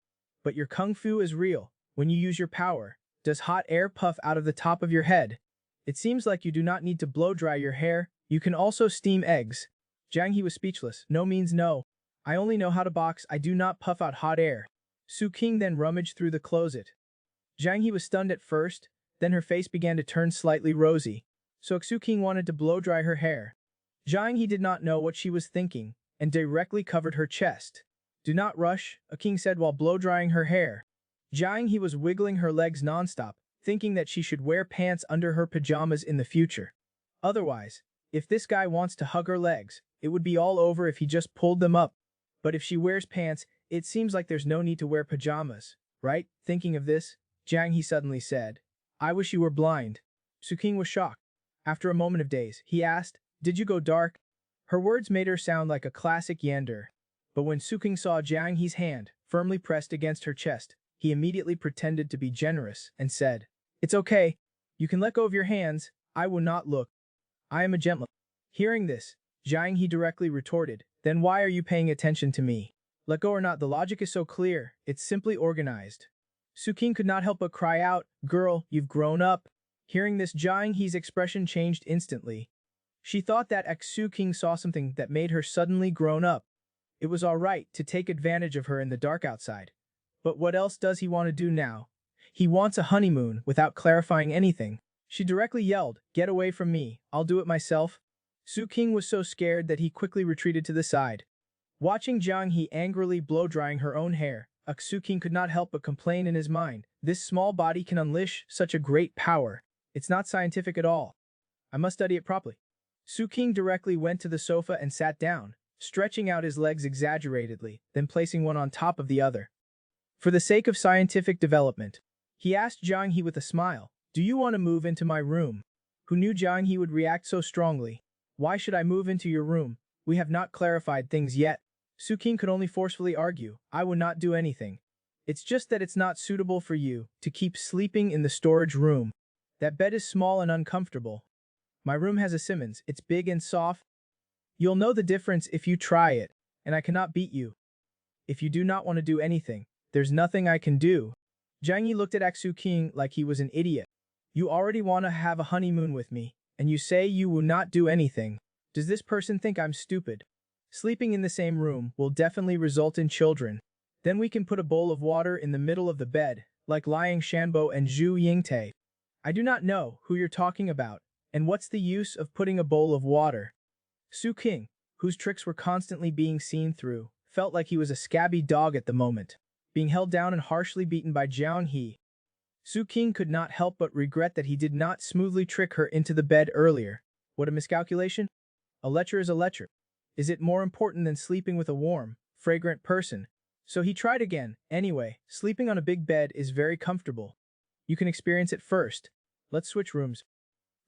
But your kung fu is real. When you use your power, does hot air puff out of the top of your head? It seems like you do not need to blow dry your hair, you can also steam eggs." Jiang He was speechless. "No means no. I only know how to box, I do not puff out hot air." Su King then rummaged through the closet. Jiang He was stunned at first, then her face began to turn slightly rosy. So Su King wanted to blow dry her hair. Jiang He did not know what she was thinking, and directly covered her chest. "Do not rush," a king said while blow-drying her hair. Jiang He was wiggling her legs nonstop, thinking that she should wear pants under her pajamas in the future. Otherwise, if this guy wants to hug her legs, it would be all over if he just pulled them up. But if she wears pants, it seems like there's no need to wear pajamas, right? Thinking of this, Jiang He suddenly said, "I wish you were blind." Su King was shocked. After a moment of daze, he asked, "Did you go dark?" Her words made her sound like a classic yander. But when Su King saw Jiang He's hand firmly pressed against her chest, he immediately pretended to be generous and said, "It's okay. You can let go of your hands. I will not look. I am a gentleman." Hearing this, Jiang He directly retorted, "Then why are you paying attention to me? Let go or not, the logic is so clear, it's simply organized." Su King could not help but cry out, "Girl, you've grown up." Hearing this, Jiang He's expression changed instantly. She thought that Aksu King saw something that made her suddenly grown up. It was alright to take advantage of her in the dark outside. But what else does he want to do now? He wants a honeymoon without clarifying anything. She directly yelled, "Get away from me, I'll do it myself." Su King was so scared that he quickly retreated to the side. Watching Jiang He angrily blow-drying her own hair, Aksu King could not help but complain in his mind, "This small body can unleash such a great power. It's not scientific at all. I must study it properly." Su King directly went to the sofa and sat down, stretching out his legs exaggeratedly, then placing one on top of the other. For the sake of scientific development, he asked Jiang He with a smile, "Do you want to move into my room?" Who knew Jiang He would react so strongly? "Why should I move into your room? We have not clarified things yet." Su King could only forcefully argue, "I would not do anything. It's just that it's not suitable for you to keep sleeping in the storage room. That bed is small and uncomfortable. My room has a Simmons, it's big and soft. You'll know the difference if you try it, and I cannot beat you. If you do not want to do anything, there's nothing I can do." Jiang Yi looked at Aksu King like he was an idiot. "You already want to have a honeymoon with me, and you say you will not do anything. Does this person think I'm stupid? Sleeping in the same room will definitely result in children. Then we can put a bowl of water in the middle of the bed, like Liang Shanbo and Zhu Yingtai. I do not know who you're talking about, and what's the use of putting a bowl of water?" Su King, whose tricks were constantly being seen through, felt like he was a scabby dog at the moment, being held down and harshly beaten by Jiang He. Su King could not help but regret that he did not smoothly trick her into the bed earlier. What a miscalculation. A lecher is a lecher. Is it more important than sleeping with a warm, fragrant person? So he tried again. Anyway, sleeping on a big bed is very comfortable. You can experience it first. Let's switch rooms.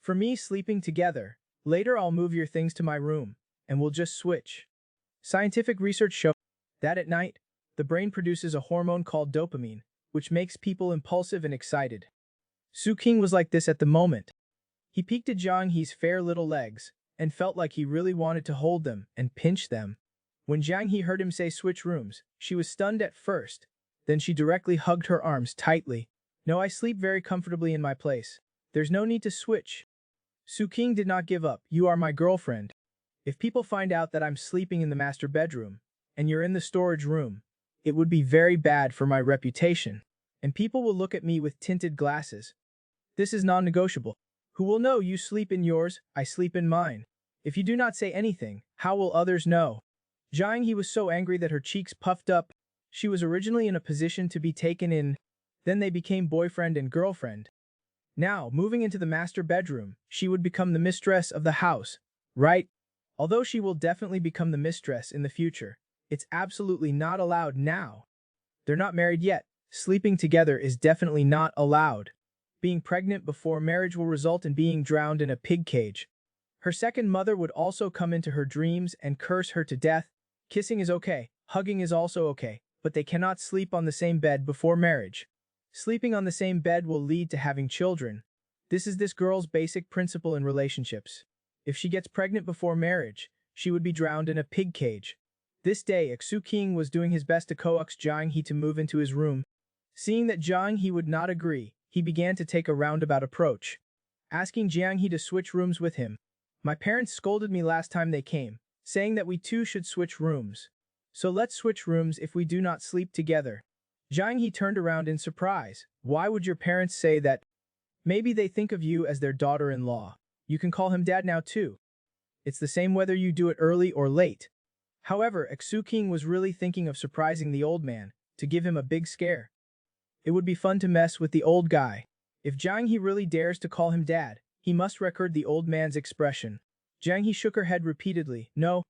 For me, sleeping together. Later I'll move your things to my room, and we'll just switch. Scientific research shows that at night, the brain produces a hormone called dopamine, which makes people impulsive and excited. Su King was like this at the moment. He peeked at Jiang He's fair little legs, and felt like he really wanted to hold them and pinch them. When Jiang He heard him say switch rooms, she was stunned at first. Then she directly hugged her arms tightly. "No, I sleep very comfortably in my place. There's no need to switch." Su King did not give up. "You are my girlfriend. If people find out that I'm sleeping in the master bedroom, and you're in the storage room, it would be very bad for my reputation, and people will look at me with tinted glasses. This is non-negotiable. Who will know you sleep in yours, I sleep in mine? If you do not say anything, how will others know?" Jiang He was so angry that her cheeks puffed up. She was originally in a position to be taken in, then they became boyfriend and girlfriend. Now, moving into the master bedroom, she would become the mistress of the house, right? Although she will definitely become the mistress in the future, it's absolutely not allowed now. They're not married yet. Sleeping together is definitely not allowed. Being pregnant before marriage will result in being drowned in a pig cage. Her second mother would also come into her dreams and curse her to death. Kissing is okay, hugging is also okay, but they cannot sleep on the same bed before marriage. Sleeping on the same bed will lead to having children. This is this girl's basic principle in relationships. If she gets pregnant before marriage, she would be drowned in a pig cage. This day, Xu King was doing his best to coax Jiang He to move into his room. Seeing that Jiang He would not agree, he began to take a roundabout approach, asking Jiang He to switch rooms with him. My parents scolded me last time they came, saying that we too should switch rooms. So let's switch rooms if we do not sleep together. Jiang He turned around in surprise. Why would your parents say that? Maybe they think of you as their daughter-in-law. You can call him dad now too. It's the same whether you do it early or late. However, Xu King was really thinking of surprising the old man, to give him a big scare. It would be fun to mess with the old guy. If Jiang He really dares to call him dad, he must record the old man's expression. Jiang He shook her head repeatedly. No.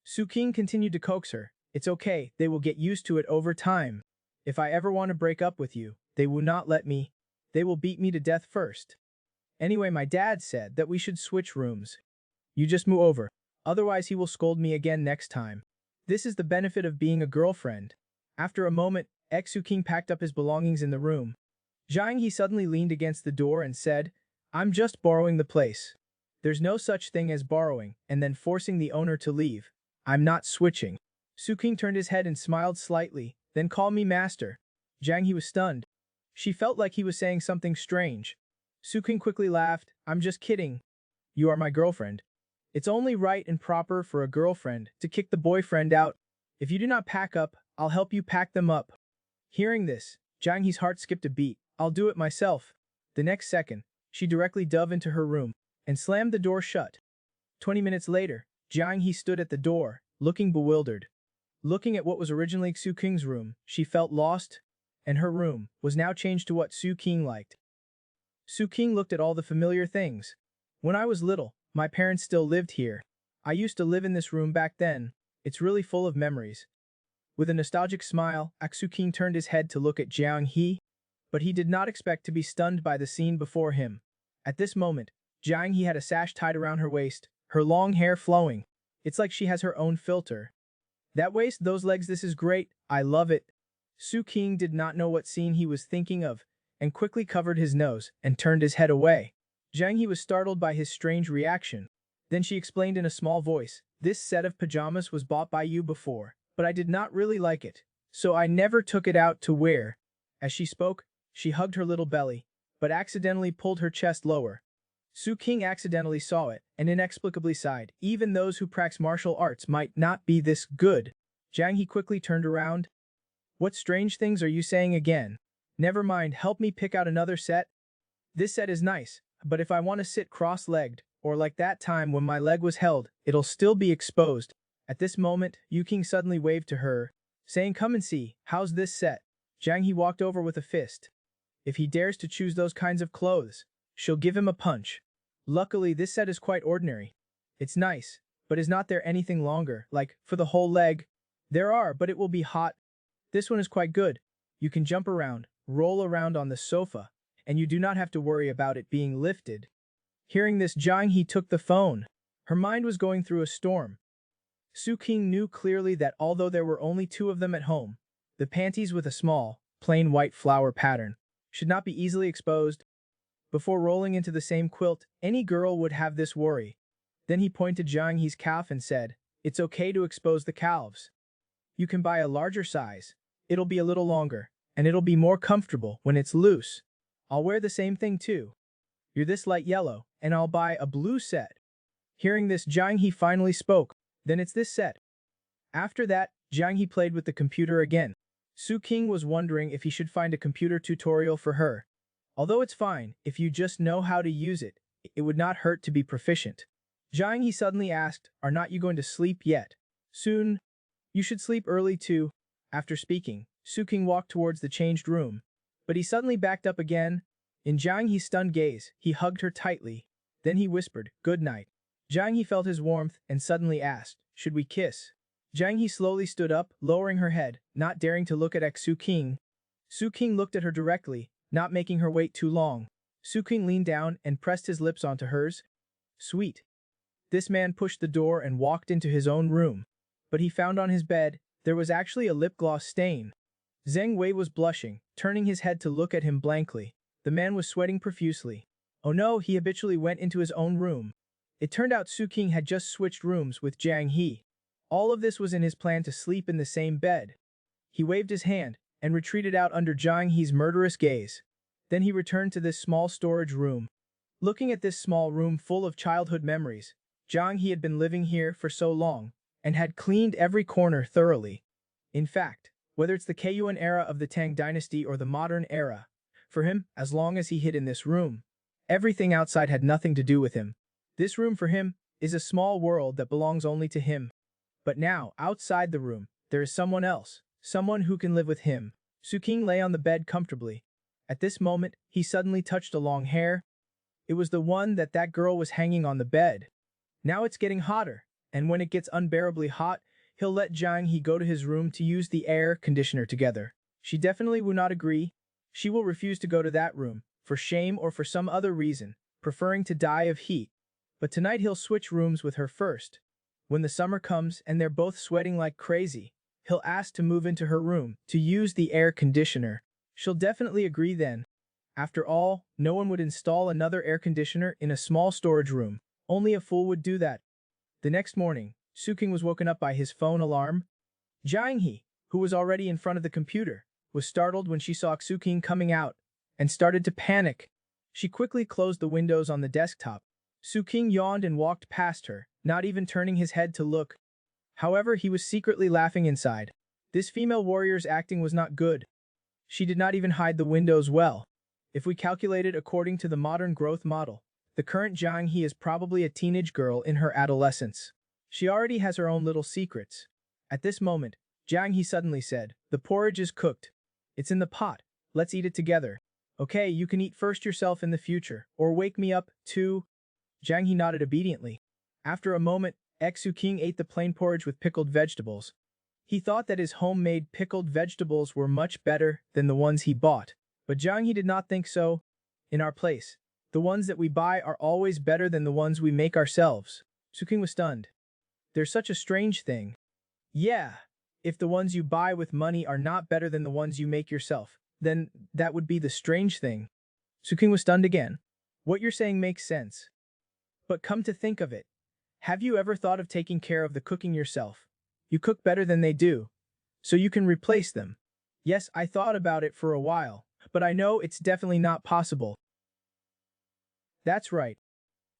Su King continued to coax her. It's okay, they will get used to it over time. If I ever want to break up with you, they will not let me. They will beat me to death first. Anyway, my dad said that we should switch rooms. You just move over. Otherwise he will scold me again next time. This is the benefit of being a girlfriend. After a moment, Xu King packed up his belongings in the room. Jiang He suddenly leaned against the door and said, I'm just borrowing the place. There's no such thing as borrowing and then forcing the owner to leave. I'm not switching. Su King turned his head and smiled slightly, then call me master. Jiang He was stunned. She felt like he was saying something strange. Su King quickly laughed. I'm just kidding. You are my girlfriend. It's only right and proper for a girlfriend to kick the boyfriend out. If you do not pack up, I'll help you pack them up. Hearing this, Jiang He's heart skipped a beat. I'll do it myself. The next second, she directly dove into her room and slammed the door shut. 20 minutes later, Jiang He stood at the door, looking bewildered. Looking at what was originally Su King's room, she felt lost, and her room was now changed to what Su King liked. Su King looked at all the familiar things. When I was little, my parents still lived here. I used to live in this room back then. It's really full of memories. With a nostalgic smile, Xu King turned his head to look at Jiang He, but he did not expect to be stunned by the scene before him. At this moment, Jiang He had a sash tied around her waist, her long hair flowing. It's like she has her own filter. That waist, those legs, this is great, I love it. Su King did not know what scene he was thinking of, and quickly covered his nose and turned his head away. Jiang He was startled by his strange reaction. Then she explained in a small voice, this set of pajamas was bought by you before, but I did not really like it, so I never took it out to wear. As she spoke, she hugged her little belly, but accidentally pulled her chest lower. Su King accidentally saw it and inexplicably sighed. Even those who practice martial arts might not be this good. Jiang He quickly turned around. What strange things are you saying again? Never mind, help me pick out another set. This set is nice, but if I want to sit cross-legged, or like that time when my leg was held, it'll still be exposed. At this moment, Yu King suddenly waved to her, saying, come and see, how's this set? Jiang He walked over with a fist. If he dares to choose those kinds of clothes, she'll give him a punch. Luckily, this set is quite ordinary. It's nice, but is not there anything longer, like, for the whole leg? There are, but it will be hot. This one is quite good. You can jump around, roll around on the sofa, and you do not have to worry about it being lifted. Hearing this, Jiang He took the phone. Her mind was going through a storm. Su King knew clearly that although there were only 2 of them at home, the panties with a small, plain white flower pattern should not be easily exposed. Before rolling into the same quilt, any girl would have this worry. Then he pointed Jiang He's calf and said, it's okay to expose the calves. You can buy a larger size. It'll be a little longer, and it'll be more comfortable when it's loose. I'll wear the same thing too. You're this light yellow, and I'll buy a blue set. Hearing this, Jiang He finally spoke. Then it's this set. After that, Jiang He played with the computer again. Su King was wondering if he should find a computer tutorial for her. Although it's fine, if you just know how to use it, it would not hurt to be proficient. Jiang He suddenly asked, are not you going to sleep yet? Soon? You should sleep early too. After speaking, Suking walked towards the changed room, but he suddenly backed up again. In Jiang He's stunned gaze, he hugged her tightly. Then he whispered, "Good night." Jiang He felt his warmth and suddenly asked, "Should we kiss?" Jiang He slowly stood up, lowering her head, not daring to look at Su King. Su King looked at her directly, not making her wait too long. Su King leaned down and pressed his lips onto hers. Sweet. This man pushed the door and walked into his own room. But he found on his bed, there was actually a lip gloss stain. Zheng Wei was blushing, turning his head to look at him blankly. The man was sweating profusely. Oh no, he habitually went into his own room. It turned out Su King had just switched rooms with Jiang He. All of this was in his plan to sleep in the same bed. He waved his hand and retreated out under Jiang He's murderous gaze. Then he returned to this small storage room. Looking at this small room full of childhood memories, Jiang He had been living here for so long and had cleaned every corner thoroughly. In fact, whether it's the Keyuan era of the Tang dynasty or the modern era, for him, as long as he hid in this room, everything outside had nothing to do with him. This room for him is a small world that belongs only to him. But now, outside the room, there is someone else, someone who can live with him. Su King lay on the bed comfortably. At this moment, he suddenly touched a long hair. It was the one that girl was hanging on the bed. Now it's getting hotter, and when it gets unbearably hot, he'll let Jiang He go to his room to use the air conditioner together. She definitely will not agree. She will refuse to go to that room, for shame or for some other reason, preferring to die of heat. But tonight he'll switch rooms with her first. When the summer comes and they're both sweating like crazy, he'll ask to move into her room to use the air conditioner. She'll definitely agree then. After all, no one would install another air conditioner in a small storage room. Only a fool would do that. The next morning, Su King was woken up by his phone alarm. Jiang He, who was already in front of the computer, was startled when she saw Su King coming out and started to panic. She quickly closed the windows on the desktop. Su King yawned and walked past her, not even turning his head to look. However, he was secretly laughing inside. This female warrior's acting was not good. She did not even hide the windows well. If we calculated according to the modern growth model, the current Jiang He is probably a teenage girl in her adolescence. She already has her own little secrets. At this moment, Jiang He suddenly said, "The porridge is cooked. It's in the pot. Let's eat it together." "Okay, you can eat first yourself in the future, or wake me up, too." Jiang He nodded obediently. After a moment, Su King ate the plain porridge with pickled vegetables. He thought that his homemade pickled vegetables were much better than the ones he bought, but Jiang He did not think so. In our place, the ones that we buy are always better than the ones we make ourselves. Su King was stunned. There's such a strange thing. Yeah, if the ones you buy with money are not better than the ones you make yourself, then that would be the strange thing. Su King was stunned again. What you're saying makes sense. But come to think of it, have you ever thought of taking care of the cooking yourself? You cook better than they do, so you can replace them. Yes, I thought about it for a while, but I know it's definitely not possible. That's right.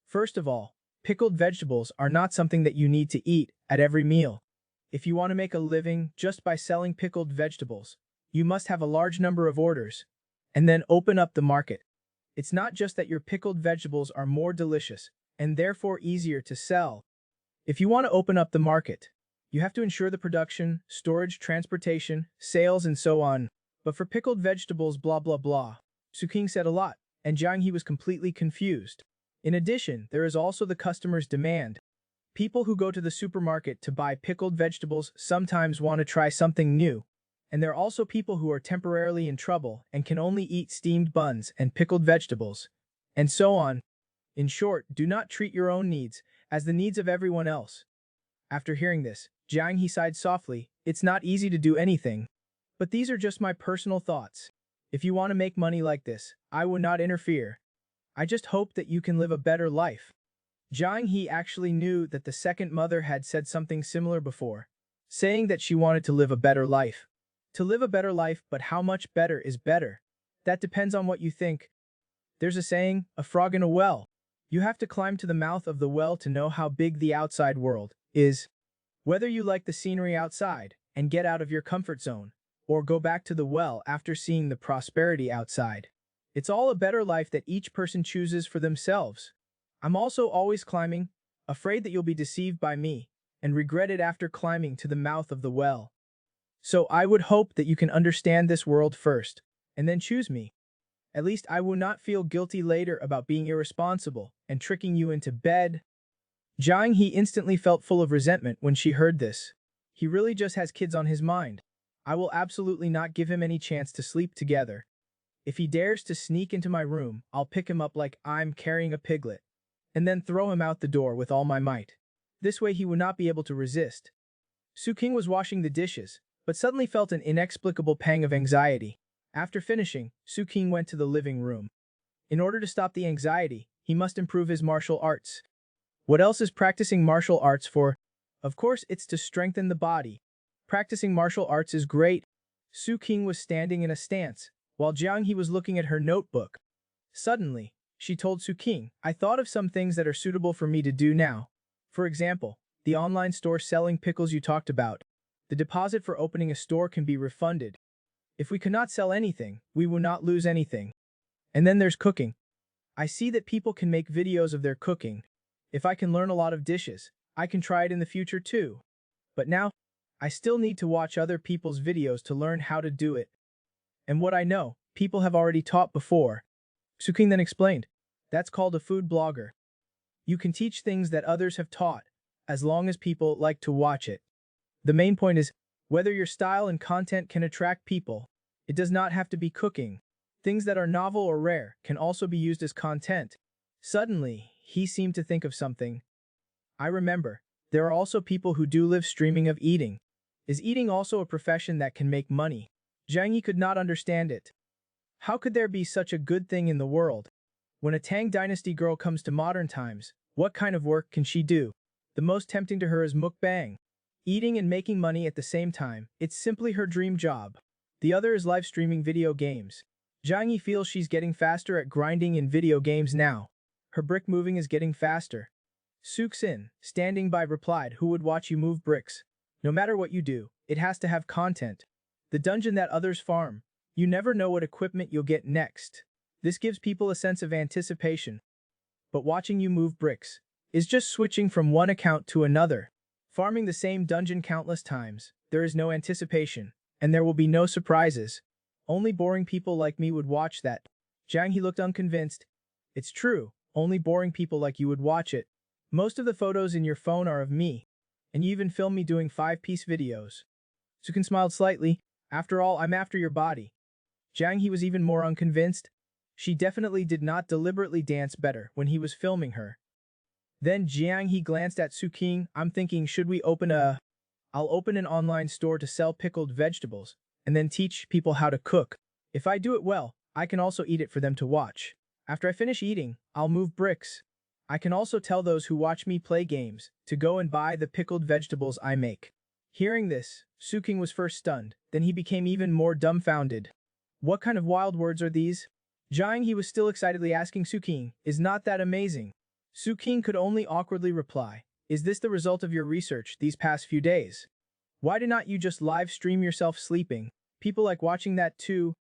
First of all, pickled vegetables are not something that you need to eat at every meal. If you want to make a living just by selling pickled vegetables, you must have a large number of orders, and then open up the market. It's not just that your pickled vegetables are more delicious, and therefore easier to sell. If you want to open up the market, you have to ensure the production, storage, transportation, sales, and so on. But for pickled vegetables, blah blah blah. Su King said a lot, and Jiang He was completely confused. In addition, there is also the customer's demand. People who go to the supermarket to buy pickled vegetables sometimes want to try something new. And there are also people who are temporarily in trouble and can only eat steamed buns and pickled vegetables, and so on. In short, do not treat your own needs as the needs of everyone else. After hearing this, Jiang He sighed softly. It's not easy to do anything. But these are just my personal thoughts. If you want to make money like this, I would not interfere. I just hope that you can live a better life. Jiang He actually knew that the second mother had said something similar before, saying that she wanted to live a better life. To live a better life, but how much better is better? That depends on what you think. There's a saying, a frog in a well. You have to climb to the mouth of the well to know how big the outside world is. Whether you like the scenery outside and get out of your comfort zone, or go back to the well after seeing the prosperity outside. It's all a better life that each person chooses for themselves. I'm also always climbing, afraid that you'll be deceived by me, and regret it after climbing to the mouth of the well. So I would hope that you can understand this world first, and then choose me. At least I will not feel guilty later about being irresponsible and tricking you into bed. Jiang He instantly felt full of resentment when she heard this. He really just has kids on his mind. I will absolutely not give him any chance to sleep together. If he dares to sneak into my room, I'll pick him up like I'm carrying a piglet, and then throw him out the door with all my might. This way he would not be able to resist. Su King was washing the dishes, but suddenly felt an inexplicable pang of anxiety. After finishing, Su King went to the living room. In order to stop the anxiety, he must improve his martial arts. What else is practicing martial arts for? Of course, it's to strengthen the body. Practicing martial arts is great. Su King was standing in a stance, while Jiang He was looking at her notebook. Suddenly, she told Su King, I thought of some things that are suitable for me to do now. For example, the online store selling pickles you talked about. The deposit for opening a store can be refunded. If we cannot sell anything, we will not lose anything. And then there's cooking. I see that people can make videos of their cooking. If I can learn a lot of dishes, I can try it in the future too. But now, I still need to watch other people's videos to learn how to do it. And what I know, people have already taught before. Su King then explained, that's called a food blogger. You can teach things that others have taught, as long as people like to watch it. The main point is, whether your style and content can attract people, it does not have to be cooking. Things that are novel or rare can also be used as content. Suddenly, he seemed to think of something. I remember, there are also people who do live streaming of eating. Is eating also a profession that can make money? Jiang Yi could not understand it. How could there be such a good thing in the world? When a Tang Dynasty girl comes to modern times, what kind of work can she do? The most tempting to her is mukbang. Eating and making money at the same time, it's simply her dream job. The other is live streaming video games. Jiang Yi feels she's getting faster at grinding in video games now. Her brick moving is getting faster. Su Xin, standing by, replied, who would watch you move bricks? No matter what you do, it has to have content. The dungeon that others farm. You never know what equipment you'll get next. This gives people a sense of anticipation. But watching you move bricks is just switching from one account to another. Farming the same dungeon countless times, there is no anticipation, and there will be no surprises. Only boring people like me would watch that. Jiang He looked unconvinced. It's true, only boring people like you would watch it. Most of the photos in your phone are of me, and you even film me doing 5-piece videos. Su King smiled slightly. After all, I'm after your body. Jiang He was even more unconvinced. She definitely did not deliberately dance better when he was filming her. Then Jiang He glanced at Su King. I'm thinking, should we I'll open an online store to sell pickled vegetables, and then teach people how to cook. If I do it well, I can also eat it for them to watch. After I finish eating, I'll move bricks. I can also tell those who watch me play games to go and buy the pickled vegetables I make. Hearing this, Su King was first stunned, then he became even more dumbfounded. What kind of wild words are these? Jiang He was still excitedly asking Su King, is not that amazing? Su King could only awkwardly reply, is this the result of your research these past few days? Why did not you just live stream yourself sleeping? People like watching that too.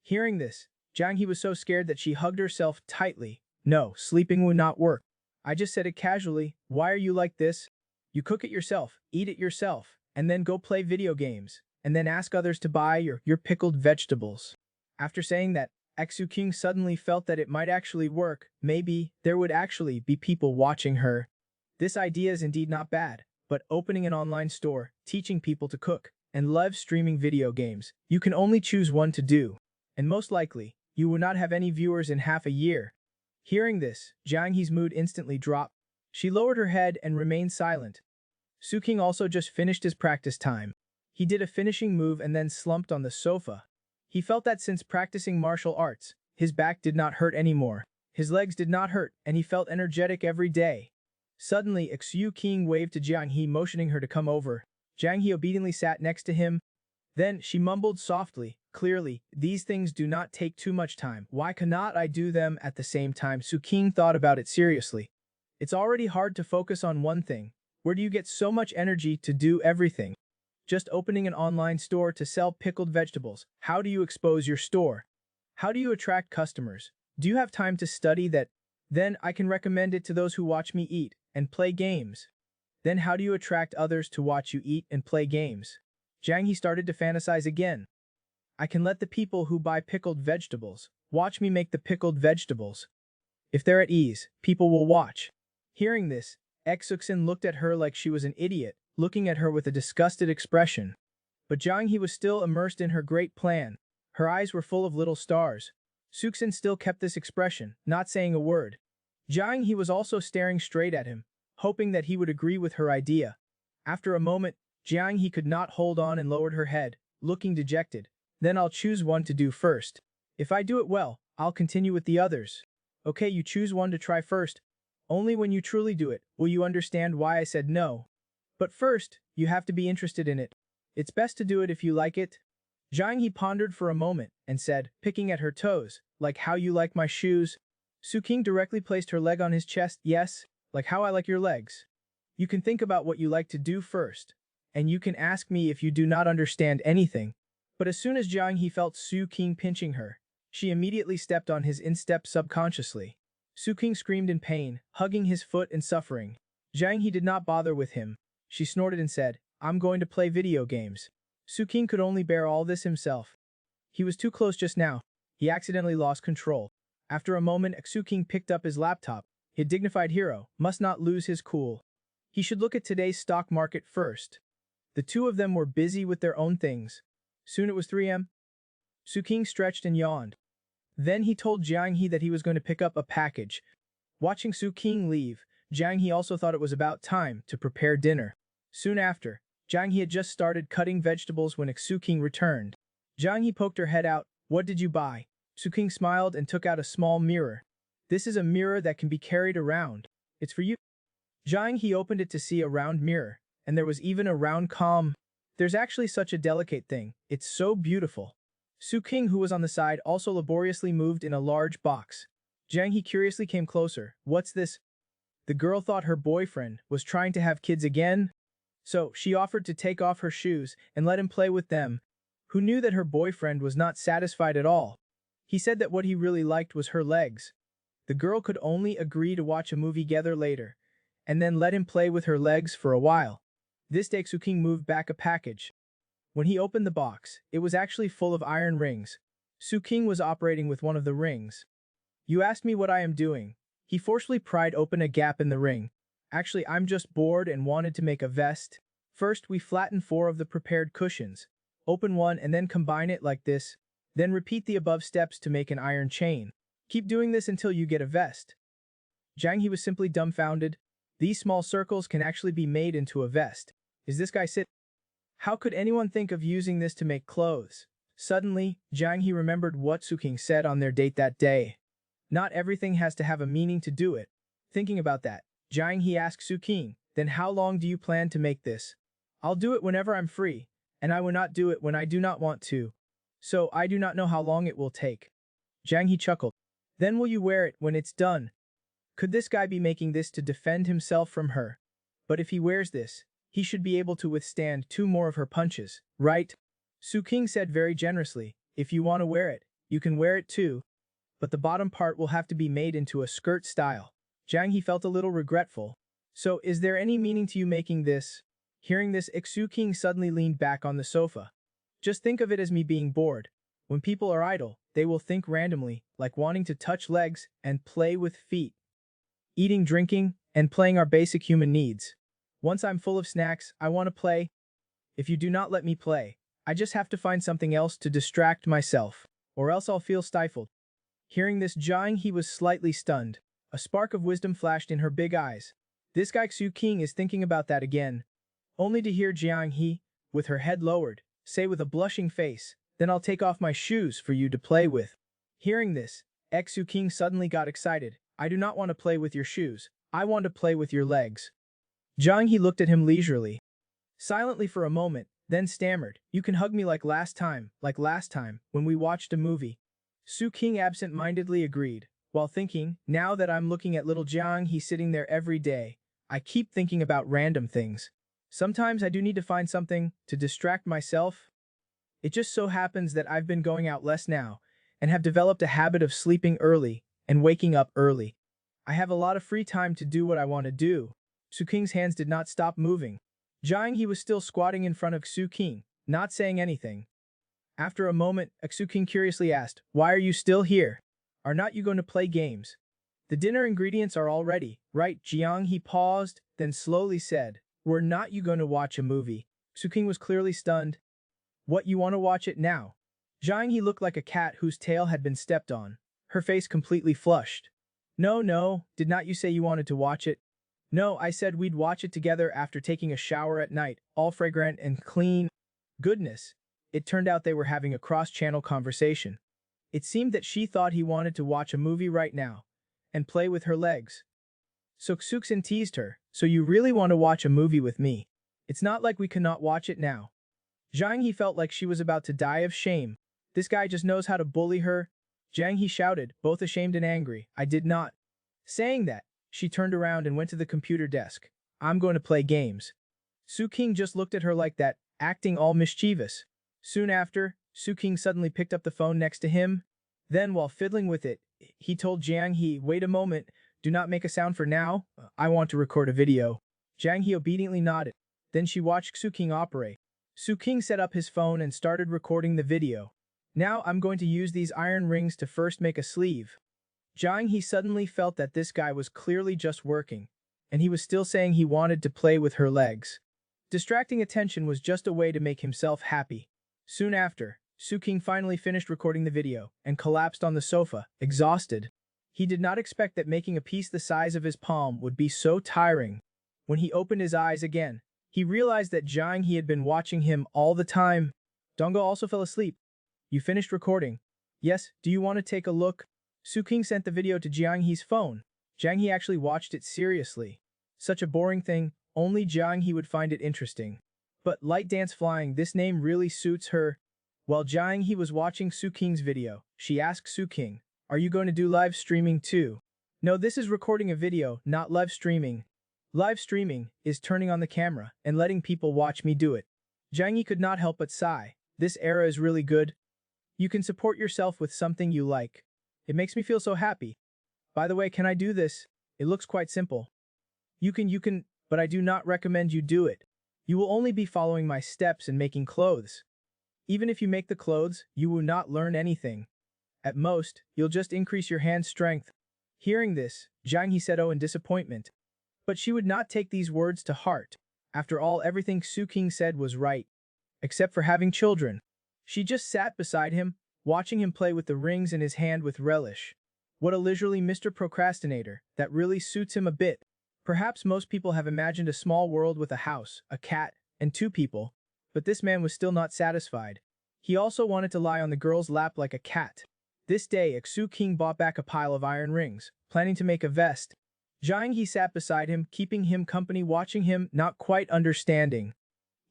Hearing this, Jiang He was so scared that she hugged herself tightly. No, sleeping would not work. I just said it casually. Why are you like this? You cook it yourself, eat it yourself, and then go play video games, and then ask others to buy your pickled vegetables. After saying that, Su King suddenly felt that it might actually work. Maybe there would actually be people watching her. This idea is indeed not bad, but opening an online store, teaching people to cook, and live streaming video games, you can only choose one to do. And most likely, you will not have any viewers in half a year. Hearing this, Jiang He's mood instantly dropped. She lowered her head and remained silent. Su King also just finished his practice time. He did a finishing move and then slumped on the sofa. He felt that since practicing martial arts, his back did not hurt anymore. His legs did not hurt, and he felt energetic every day. Suddenly, Su King waved to Jiang He, motioning her to come over. Jiang He obediently sat next to him. Then she mumbled softly, clearly, these things do not take too much time. Why cannot I do them at the same time? Su King thought about it seriously. It's already hard to focus on one thing. Where do you get so much energy to do everything? Just opening an online store to sell pickled vegetables. How do you expose your store? How do you attract customers? Do you have time to study that? Then I can recommend it to those who watch me eat and play games. Then how do you attract others to watch you eat and play games? Jiang He started to fantasize again. I can let the people who buy pickled vegetables watch me make the pickled vegetables. If they're at ease, people will watch. Hearing this, Exuxin looked at her like she was an idiot, looking at her with a disgusted expression. But Jiang He was still immersed in her great plan. Her eyes were full of little stars. Suxin still kept this expression, not saying a word. Jiang He was also staring straight at him, hoping that he would agree with her idea. After a moment, Jiang He could not hold on and lowered her head, looking dejected. Then I'll choose one to do first. If I do it well, I'll continue with the others. Okay, you choose one to try first. Only when you truly do it will you understand why I said no. But first, you have to be interested in it. It's best to do it if you like it. Jiang He pondered for a moment and said, picking at her toes, like how you like my shoes. Su King directly placed her leg on his chest. Yes, like how I like your legs. You can think about what you like to do first, and you can ask me if you do not understand anything. But as soon as Jiang He felt Su King pinching her, she immediately stepped on his instep subconsciously. Su King screamed in pain, hugging his foot and suffering. Jiang He did not bother with him. She snorted and said, I'm going to play video games. Su King could only bear all this himself. He was too close just now. He accidentally lost control. After a moment, Su King picked up his laptop. A dignified hero must not lose his cool. He should look at today's stock market first. The two of them were busy with their own things. Soon it was 3 a.m. Su King stretched and yawned. Then he told Jiang He that he was going to pick up a package. Watching Su King leave, Jiang He also thought it was about time to prepare dinner. Soon after, Jiang He had just started cutting vegetables when Su King returned. Jiang He poked her head out. What did you buy? Su King smiled and took out a small mirror. This is a mirror that can be carried around. It's for you. Jiang He opened it to see a round mirror, and there was even a round comb. There's actually such a delicate thing. It's so beautiful. Su King, who was on the side, also laboriously moved in a large box. Jiang He curiously came closer. What's this? The girl thought her boyfriend was trying to have kids again. So, she offered to take off her shoes and let him play with them. Who knew that her boyfriend was not satisfied at all? He said that what he really liked was her legs. The girl could only agree to watch a movie together later, and then let him play with her legs for a while. This day Su King moved back a package. When he opened the box, it was actually full of iron rings. Su King was operating with one of the rings. You asked me what I am doing. He forcefully pried open a gap in the ring. Actually, I'm just bored and wanted to make a vest. First, we flatten 4 of the prepared cushions. Open one and then combine it like this. Then repeat the above steps to make an iron chain. Keep doing this until you get a vest. Jiang He was simply dumbfounded. These small circles can actually be made into a vest. Is this guy sit? How could anyone think of using this to make clothes? Suddenly, Jiang He remembered what Su King said on their date that day. Not everything has to have a meaning to do it. Thinking about that, Jiang He asked Su King, then how long do you plan to make this? I'll do it whenever I'm free, and I will not do it when I do not want to. So I do not know how long it will take. Jiang He chuckled. Then will you wear it when it's done? Could this guy be making this to defend himself from her? But if he wears this, he should be able to withstand 2 more of her punches, right? Su King said very generously, if you want to wear it, you can wear it too. But the bottom part will have to be made into a skirt style. Jiang He felt a little regretful. So is there any meaning to you making this? Hearing this, Su King suddenly leaned back on the sofa. Just think of it as me being bored. When people are idle, they will think randomly, like wanting to touch legs and play with feet. Eating, drinking, and playing are basic human needs. Once I'm full of snacks, I want to play. If you do not let me play, I just have to find something else to distract myself, or else I'll feel stifled. Hearing this, Jiang He was slightly stunned. A spark of wisdom flashed in her big eyes. This guy Su King is thinking about that again. Only to hear Jiang He, with her head lowered, say with a blushing face, then I'll take off my shoes for you to play with. Hearing this, Su King suddenly got excited. I do not want to play with your shoes. I want to play with your legs. Jiang He looked at him leisurely, silently for a moment, then stammered, you can hug me like last time, when we watched a movie. Su King absent-mindedly agreed, while thinking, now that I'm looking at little Jiang He sitting there every day, I keep thinking about random things. Sometimes I do need to find something to distract myself. It just so happens that I've been going out less now, and have developed a habit of sleeping early and waking up early. I have a lot of free time to do what I want to do. Su King's hands did not stop moving. Jiang He was still squatting in front of Su King, not saying anything. After a moment, Xu curiously asked, "Why are you still here? Are not you going to play games? The dinner ingredients are all ready, right?" Jiang he paused, then slowly said, "Were not you going to watch a movie?" Xu was clearly stunned. "What, you want to watch it now?" Jiang he looked like a cat whose tail had been stepped on, her face completely flushed. "No, no, did not you say you wanted to watch it?" "No, I said we'd watch it together after taking a shower at night, all fragrant and clean." Goodness, it turned out they were having a cross-channel conversation. It seemed that she thought he wanted to watch a movie right now and play with her legs. So Xuxin teased her, "So you really want to watch a movie with me? It's not like we cannot watch it now." Zhang He felt like she was about to die of shame. This guy just knows how to bully her. Zhang He shouted, both ashamed and angry, "I did not." Saying that, she turned around and went to the computer desk. "I'm going to play games." Su King just looked at her like that, acting all mischievous. Soon after, Su King suddenly picked up the phone next to him. Then, while fiddling with it, he told Jiang He, "Wait a moment, do not make a sound for now. I want to record a video." Jiang He obediently nodded. Then she watched Su King operate. Su King set up his phone and started recording the video. "Now I'm going to use these iron rings to first make a sleeve." Jiang He suddenly felt that this guy was clearly just working, and he was still saying he wanted to play with her legs. Distracting attention was just a way to make himself happy. Soon after, Su King finally finished recording the video and collapsed on the sofa, exhausted. He did not expect that making a piece the size of his palm would be so tiring. When he opened his eyes again, he realized that Jiang He had been watching him all the time. Donggo also fell asleep. "You finished recording?" "Yes, do you want to take a look?" Su King sent the video to Jiang He's phone. Jiang He actually watched it seriously. Such a boring thing, only Jiang He would find it interesting. But Light Dance Flying, this name really suits her. While Jiang He was watching Su King's video, she asked Su King, "Are you going to do live streaming too?" "No, this is recording a video, not live streaming." Live streaming is turning on the camera and letting people watch me do it. Jiang He could not help but sigh. This era is really good. You can support yourself with something you like. It makes me feel so happy. By the way, can I do this? It looks quite simple. You can, but I do not recommend you do it. You will only be following my steps and making clothes. Even if you make the clothes, you will not learn anything. At most, you'll just increase your hand strength." Hearing this, Jiang He said, "Oh," in disappointment. But she would not take these words to heart. After all, everything Su King said was right. Except for having children. She just sat beside him, watching him play with the rings in his hand with relish. What a leisurely Mr. Procrastinator, that really suits him a bit. Perhaps most people have imagined a small world with a house, a cat, and 2 people, but this man was still not satisfied. He also wanted to lie on the girl's lap like a cat. This day, Xu King bought back a pile of iron rings, planning to make a vest. Jiang He sat beside him, keeping him company, watching him, not quite understanding.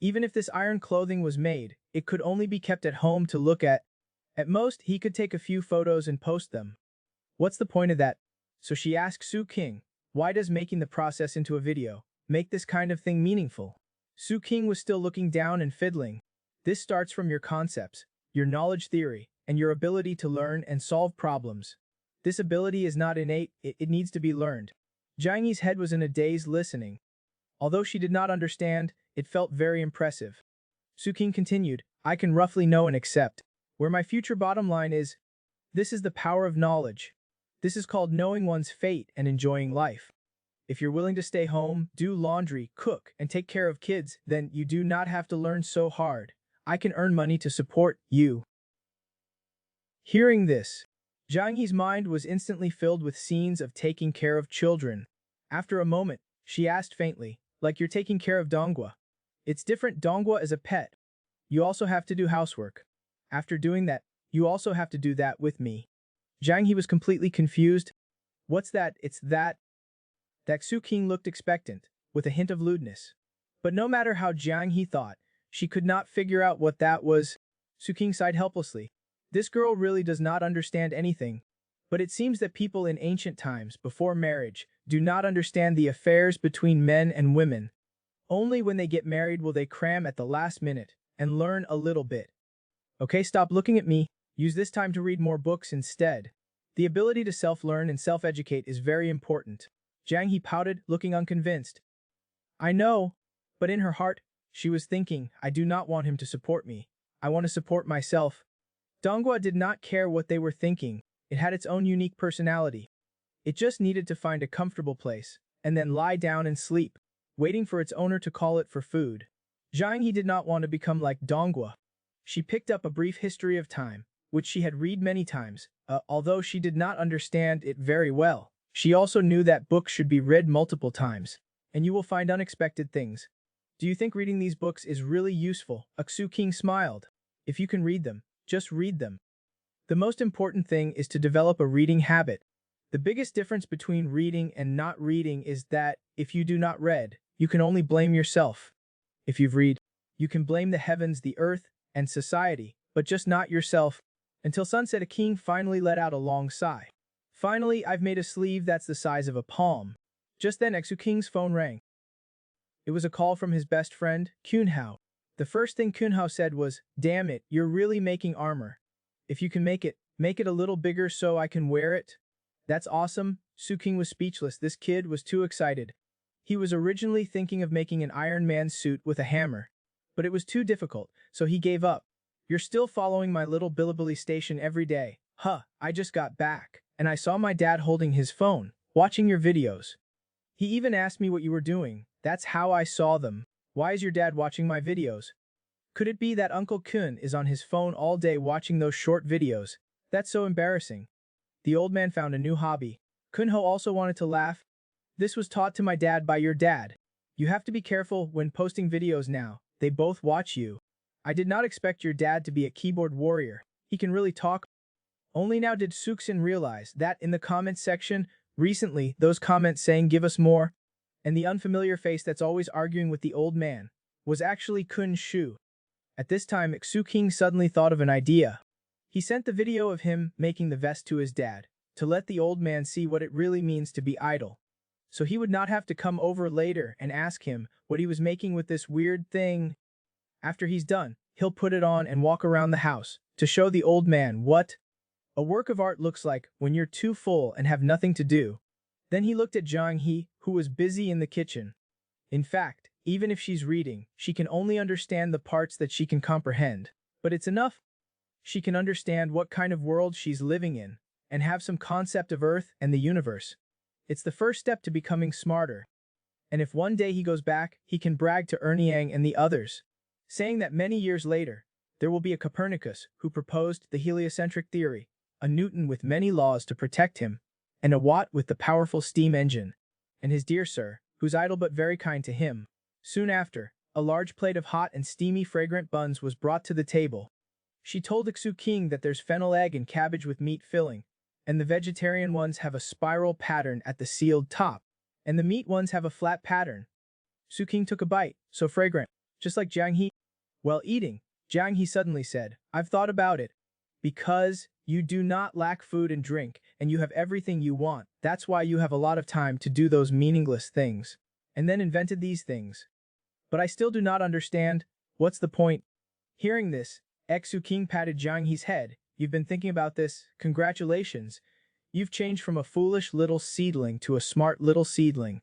Even if this iron clothing was made, it could only be kept at home to look at. At most, he could take a few photos and post them. What's the point of that? So she asked Su King, "Why does making the process into a video make this kind of thing meaningful?" Su King was still looking down and fiddling. "This starts from your concepts, your knowledge theory, and your ability to learn and solve problems. This ability is not innate, it needs to be learned." Jiang Yi's head was in a daze listening. Although she did not understand, it felt very impressive. Su King continued, "I can roughly know and accept where my future bottom line is. This is the power of knowledge. This is called knowing one's fate and enjoying life. If you're willing to stay home, do laundry, cook, and take care of kids, then you do not have to learn so hard. I can earn money to support you." Hearing this, Jiang Yi's mind was instantly filled with scenes of taking care of children. After a moment, she asked faintly, "Like you're taking care of Donghua?" "It's different. Donghua is a pet. You also have to do housework. After doing that, you also have to do that with me." Jiang Yi was completely confused. "What's that?" "It's that." Su King looked expectant, with a hint of lewdness. But no matter how Jiang Yi thought, she could not figure out what that was. Su King sighed helplessly. This girl really does not understand anything. But it seems that people in ancient times, before marriage, do not understand the affairs between men and women. Only when they get married will they cram at the last minute and learn a little bit. Okay, stop looking at me. Use this time to read more books instead. The ability to self-learn and self-educate is very important. Jiang He pouted, looking unconvinced. "I know," but in her heart, She was thinking, I do not want him to support me. I want to support myself. Donghua did not care what they were thinking. It had its own unique personality. It just needed to find a comfortable place, and then lie down and sleep, waiting for its owner to call it for food. Zhang He did not want to become like Donghua. She picked up A Brief History of Time, which she had read many times, although she did not understand it very well. She also knew that books should be read multiple times, and you will find unexpected things. Do you think reading these books is really useful? Aksu King smiled. If you can read them, just read them. The most important thing is to develop a reading habit. The biggest difference between reading and not reading is that if you do not read, you can only blame yourself. If you've read, you can blame the heavens, the earth, and society, but just not yourself. Until sunset, a king finally let out a long sigh. Finally, I've made a sleeve that's the size of a palm. Just then, Exu King's phone rang. It was a call from his best friend, Kunhao. The first thing Kunhao said was, "Damn it, you're really making armor. If you can make it a little bigger so I can wear it." That's awesome. Su King was speechless. This kid was too excited. He was originally thinking of making an Iron Man suit with a hammer, but it was too difficult, so he gave up. You're still following my little Bilibili station every day. Huh, I just got back, and I saw my dad holding his phone, watching your videos. He even asked me what you were doing. That's how I saw them. Why is your dad watching my videos? Could it be that Uncle Kun is on his phone all day watching those short videos? That's so embarrassing. The old man found a new hobby. Kunho also wanted to laugh. This was taught to my dad by your dad. You have to be careful when posting videos now. They both watch you. I did not expect your dad to be a keyboard warrior. He can really talk. Only now did Suksin realize that in the comments section, recently, those comments saying give us more, and the unfamiliar face that's always arguing with the old man, was actually Kun Shu. At this time, Xu King suddenly thought of an idea. He sent the video of him making the vest to his dad, to let the old man see what it really means to be idle. So he would not have to come over later and ask him what he was making with this weird thing. After he's done, he'll put it on and walk around the house, to show the old man what a work of art looks like when you're too full and have nothing to do. Then he looked at Zhang He, who was busy in the kitchen. In fact, even if she's reading, she can only understand the parts that she can comprehend. But it's enough. She can understand what kind of world she's living in, and have some concept of Earth and the universe. It's the first step to becoming smarter. And if one day he goes back, he can brag to Erniang and the others, saying that many years later, there will be a Copernicus who proposed the heliocentric theory, a Newton with many laws to protect him, and a Watt with the powerful steam engine, and his dear sir, who's idle but very kind to him. Soon after, a large plate of hot and steamy fragrant buns was brought to the table. She told Xu King that there's fennel egg and cabbage with meat filling, and the vegetarian ones have a spiral pattern at the sealed top, and the meat ones have a flat pattern. Su King took a bite, so fragrant, just like Jiang He. While eating, Jiang He suddenly said, I've thought about it. Because you do not lack food and drink, and you have everything you want, that's why you have a lot of time to do those meaningless things, and then invented these things. But I still do not understand. What's the point? Hearing this, Xu King patted Jiang He's head. You've been thinking about this. Congratulations. You've changed from a foolish little seedling to a smart little seedling.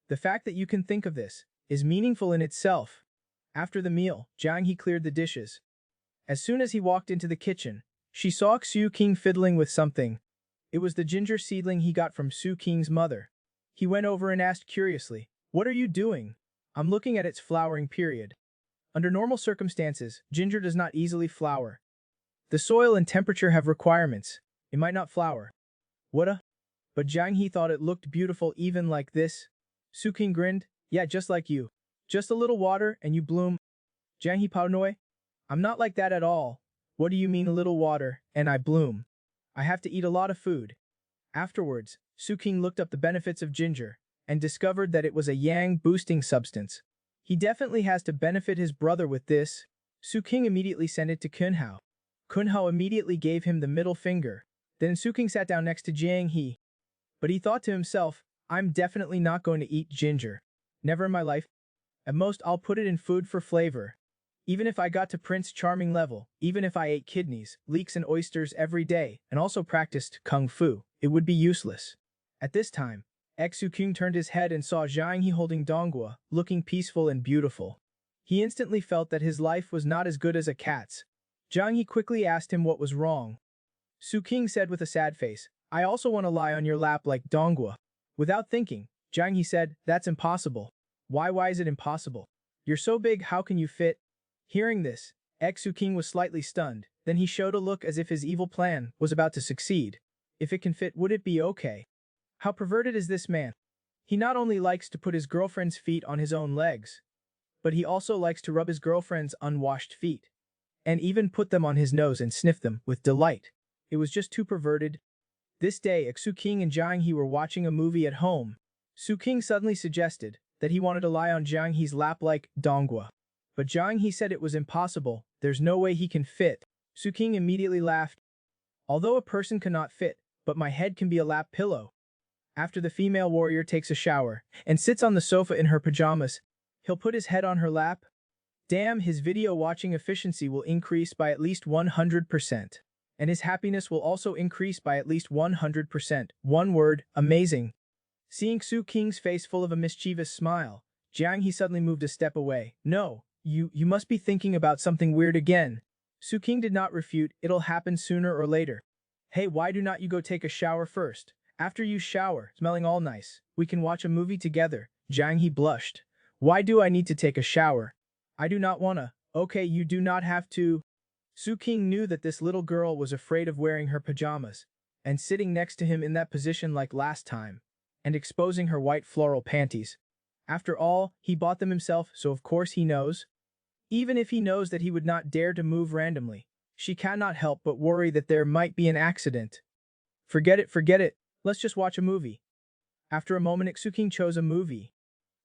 The fact that you can think of this is meaningful in itself. After the meal, Jiang He cleared the dishes. As soon as he walked into the kitchen, she saw Xu King fiddling with something. It was the ginger seedling he got from Su King's mother. He went over and asked curiously, What are you doing? I'm looking at its flowering period. Under normal circumstances, ginger does not easily flower. The soil and temperature have requirements. It might not flower. What a... But Jiang He thought it looked beautiful even like this. Su King grinned. Yeah, just like you. Just a little water and you bloom. Jiang He paranoid. I'm not like that at all. What do you mean a little water and I bloom? I have to eat a lot of food. Afterwards, Su King looked up the benefits of ginger and discovered that it was a yang-boosting substance. He definitely has to benefit his brother with this. Su King immediately sent it to Kunhao. Kunhao immediately gave him the middle finger. Then Su King sat down next to Jiang He. But he thought to himself, I'm definitely not going to eat ginger. Never in my life. At most, I'll put it in food for flavor. Even if I got to Prince Charming level, even if I ate kidneys, leeks and oysters every day, and also practiced kung fu, it would be useless. At this time, Xu King turned his head and saw Jiang He holding Donghua, looking peaceful and beautiful. He instantly felt that his life was not as good as a cat's. Jiang He quickly asked him what was wrong. Su King said with a sad face, I also want to lie on your lap like Donghua. Without thinking, Jiang He said, that's impossible. Why is it impossible? You're so big, how can you fit? Hearing this, Su King was slightly stunned, then he showed a look as if his evil plan was about to succeed. If it can fit, would it be okay? How perverted is this man? He not only likes to put his girlfriend's feet on his own legs, but he also likes to rub his girlfriend's unwashed feet, and even put them on his nose and sniff them with delight. It was just too perverted. This day, Su King and Jiang He were watching a movie at home. Su King suddenly suggested that he wanted to lie on Jiang He's lap like Donghua. But Jiang He said it was impossible, there's no way he can fit. Su King immediately laughed. Although a person cannot fit, but my head can be a lap pillow. After the female warrior takes a shower and sits on the sofa in her pajamas, he'll put his head on her lap. Damn, his video watching efficiency will increase by at least 100%. And his happiness will also increase by at least 100%. One word, amazing. Seeing Su King's face full of a mischievous smile, Jiang He suddenly moved a step away. No, you must be thinking about something weird again. Su King did not refute, it'll happen sooner or later. Hey, why do not you go take a shower first? After you shower, smelling all nice, we can watch a movie together. Jiang He blushed. Why do I need to take a shower? I do not wanna. Okay, you do not have to. Su King knew that this little girl was afraid of wearing her pajamas, and sitting next to him in that position like last time, and exposing her white floral panties. After all, he bought them himself, so of course he knows. Even if he knows that he would not dare to move randomly, she cannot help but worry that there might be an accident. Forget it, let's just watch a movie. After a moment, Su King chose a movie.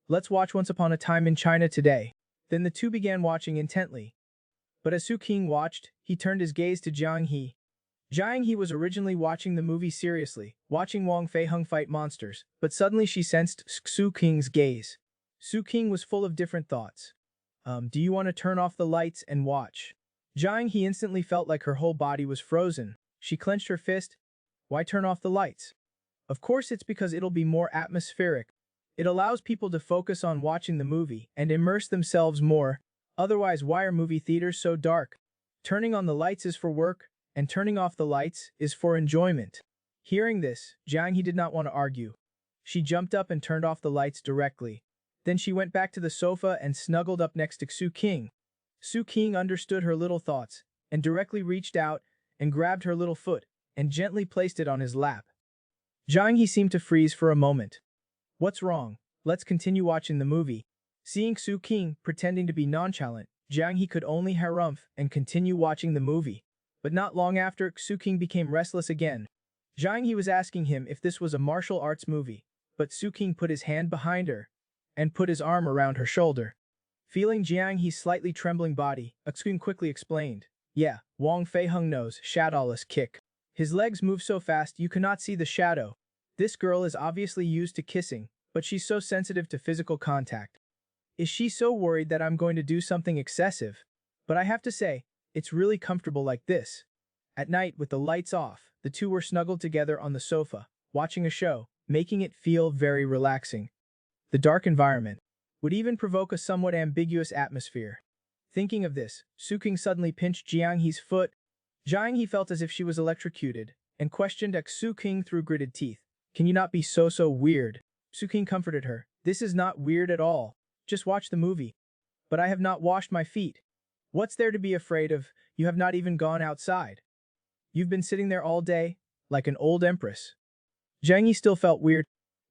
Let's watch Once Upon a Time in China today. Then the two began watching intently. But as Su King watched, he turned his gaze to Jiang He. Jiang He was originally watching the movie seriously, watching Wang Feiheng fight monsters, but suddenly she sensed Su King's gaze. Su King was full of different thoughts. Do you want to turn off the lights and watch? Jiang He instantly felt like her whole body was frozen. She clenched her fist. Why turn off the lights? Of course it's because it'll be more atmospheric. It allows people to focus on watching the movie and immerse themselves more. Otherwise, why are movie theaters so dark? Turning on the lights is for work, and turning off the lights is for enjoyment. Hearing this, Jiang He did not want to argue. She jumped up and turned off the lights directly. Then she went back to the sofa and snuggled up next to Su King. Su King understood her little thoughts, and directly reached out and grabbed her little foot and gently placed it on his lap. Jiang He seemed to freeze for a moment. What's wrong? Let's continue watching the movie. Seeing Su King pretending to be nonchalant, Jiang He could only harumph and continue watching the movie. But not long after, Su King became restless again. Jiang He was asking him if this was a martial arts movie, but Su King put his hand behind her and put his arm around her shoulder. Feeling Jiang He's slightly trembling body, Su King quickly explained, yeah, Wang Feiheng knows shadowless kick. His legs move so fast you cannot see the shadow. This girl is obviously used to kissing, but she's so sensitive to physical contact. Is she so worried that I'm going to do something excessive? But I have to say, it's really comfortable like this. At night, with the lights off, the two were snuggled together on the sofa, watching a show, making it feel very relaxing. The dark environment would even provoke a somewhat ambiguous atmosphere. Thinking of this, Su King suddenly pinched Jiang He's foot. Jiang He felt as if she was electrocuted, and questioned Su King through gritted teeth. Can you not be so weird? Su King comforted her. This is not weird at all. Just watch the movie. But I have not washed my feet. What's there to be afraid of? You have not even gone outside. You've been sitting there all day, like an old empress. Jiang He still felt weird.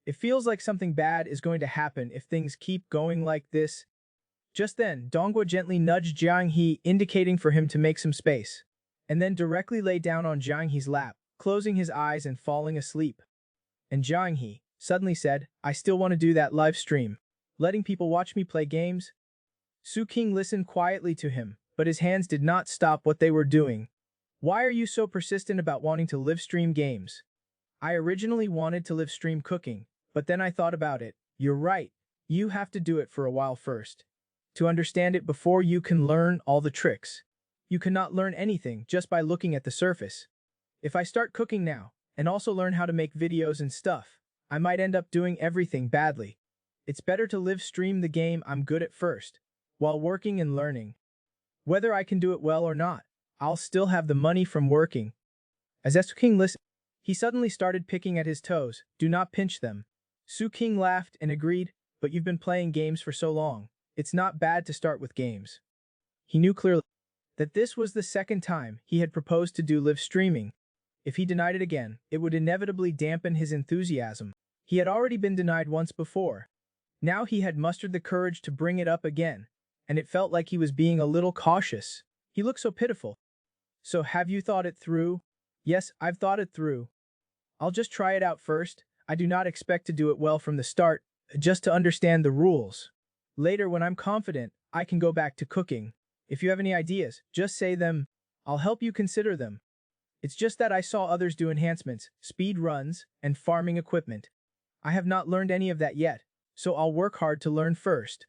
It feels like something bad is going to happen if things keep going like this. Just then, Donghua gently nudged Jiang He, indicating for him to make some space, and then directly lay down on Jiang He's lap, closing his eyes and falling asleep. And Jiang He suddenly said, I still want to do that live stream. Letting people watch me play games? Su King listened quietly to him, but his hands did not stop what they were doing. Why are you so persistent about wanting to live stream games? I originally wanted to live stream cooking, but then I thought about it. You're right. You have to do it for a while first, to understand it before you can learn all the tricks. You cannot learn anything just by looking at the surface. If I start cooking now, and also learn how to make videos and stuff, I might end up doing everything badly. It's better to live stream the game I'm good at first. while working and learning. Whether I can do it well or not, I'll still have the money from working. As Su King listened, he suddenly started picking at his toes. Do not pinch them. Su King laughed and agreed, but you've been playing games for so long. It's not bad to start with games. He knew clearly that this was the second time he had proposed to do live streaming. If he denied it again, it would inevitably dampen his enthusiasm. He had already been denied once before. Now he had mustered the courage to bring it up again, and it felt like he was being a little cautious. He looked so pitiful. So have you thought it through? Yes, I've thought it through. I'll just try it out first. I do not expect to do it well from the start, just to understand the rules. Later, when I'm confident, I can go back to cooking. If you have any ideas, just say them. I'll help you consider them. It's just that I saw others do enhancements, speed runs, and farming equipment. I have not learned any of that yet, so I'll work hard to learn first.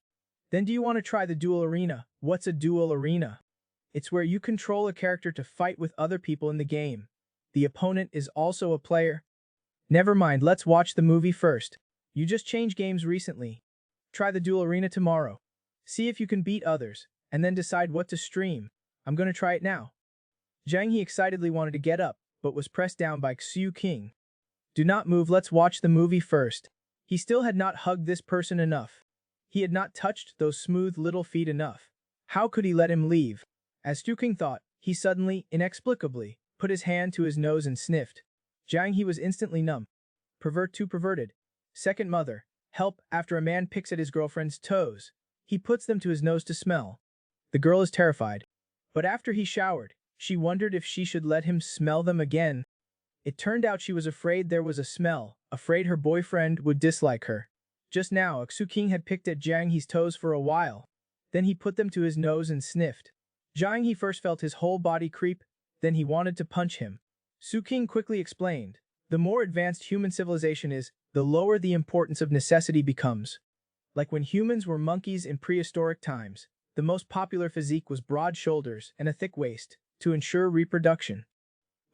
Then do you want to try the duel arena? What's a duel arena? It's where you control a character to fight with other people in the game. The opponent is also a player. Never mind, let's watch the movie first. You just changed games recently. Try the duel arena tomorrow. See if you can beat others, and then decide what to stream. I'm gonna try it now. Jiang He excitedly wanted to get up, but was pressed down by Su King. Do not move, let's watch the movie first. He still had not hugged this person enough. He had not touched those smooth little feet enough. How could he let him leave? As Su King thought, he suddenly, inexplicably, put his hand to his nose and sniffed. Jiang He was instantly numb. Pervert to perverted. Second mother. Help, after a man picks at his girlfriend's toes. He puts them to his nose to smell. The girl is terrified. But after he showered, she wondered if she should let him smell them again. It turned out she was afraid there was a smell, afraid her boyfriend would dislike her. Just now, Su King had picked at Jiang He's toes for a while. Then he put them to his nose and sniffed. Jiang He first felt his whole body creep, then he wanted to punch him. Su King quickly explained, the more advanced human civilization is, the lower the importance of necessity becomes. Like when humans were monkeys in prehistoric times, the most popular physique was broad shoulders and a thick waist, to ensure reproduction.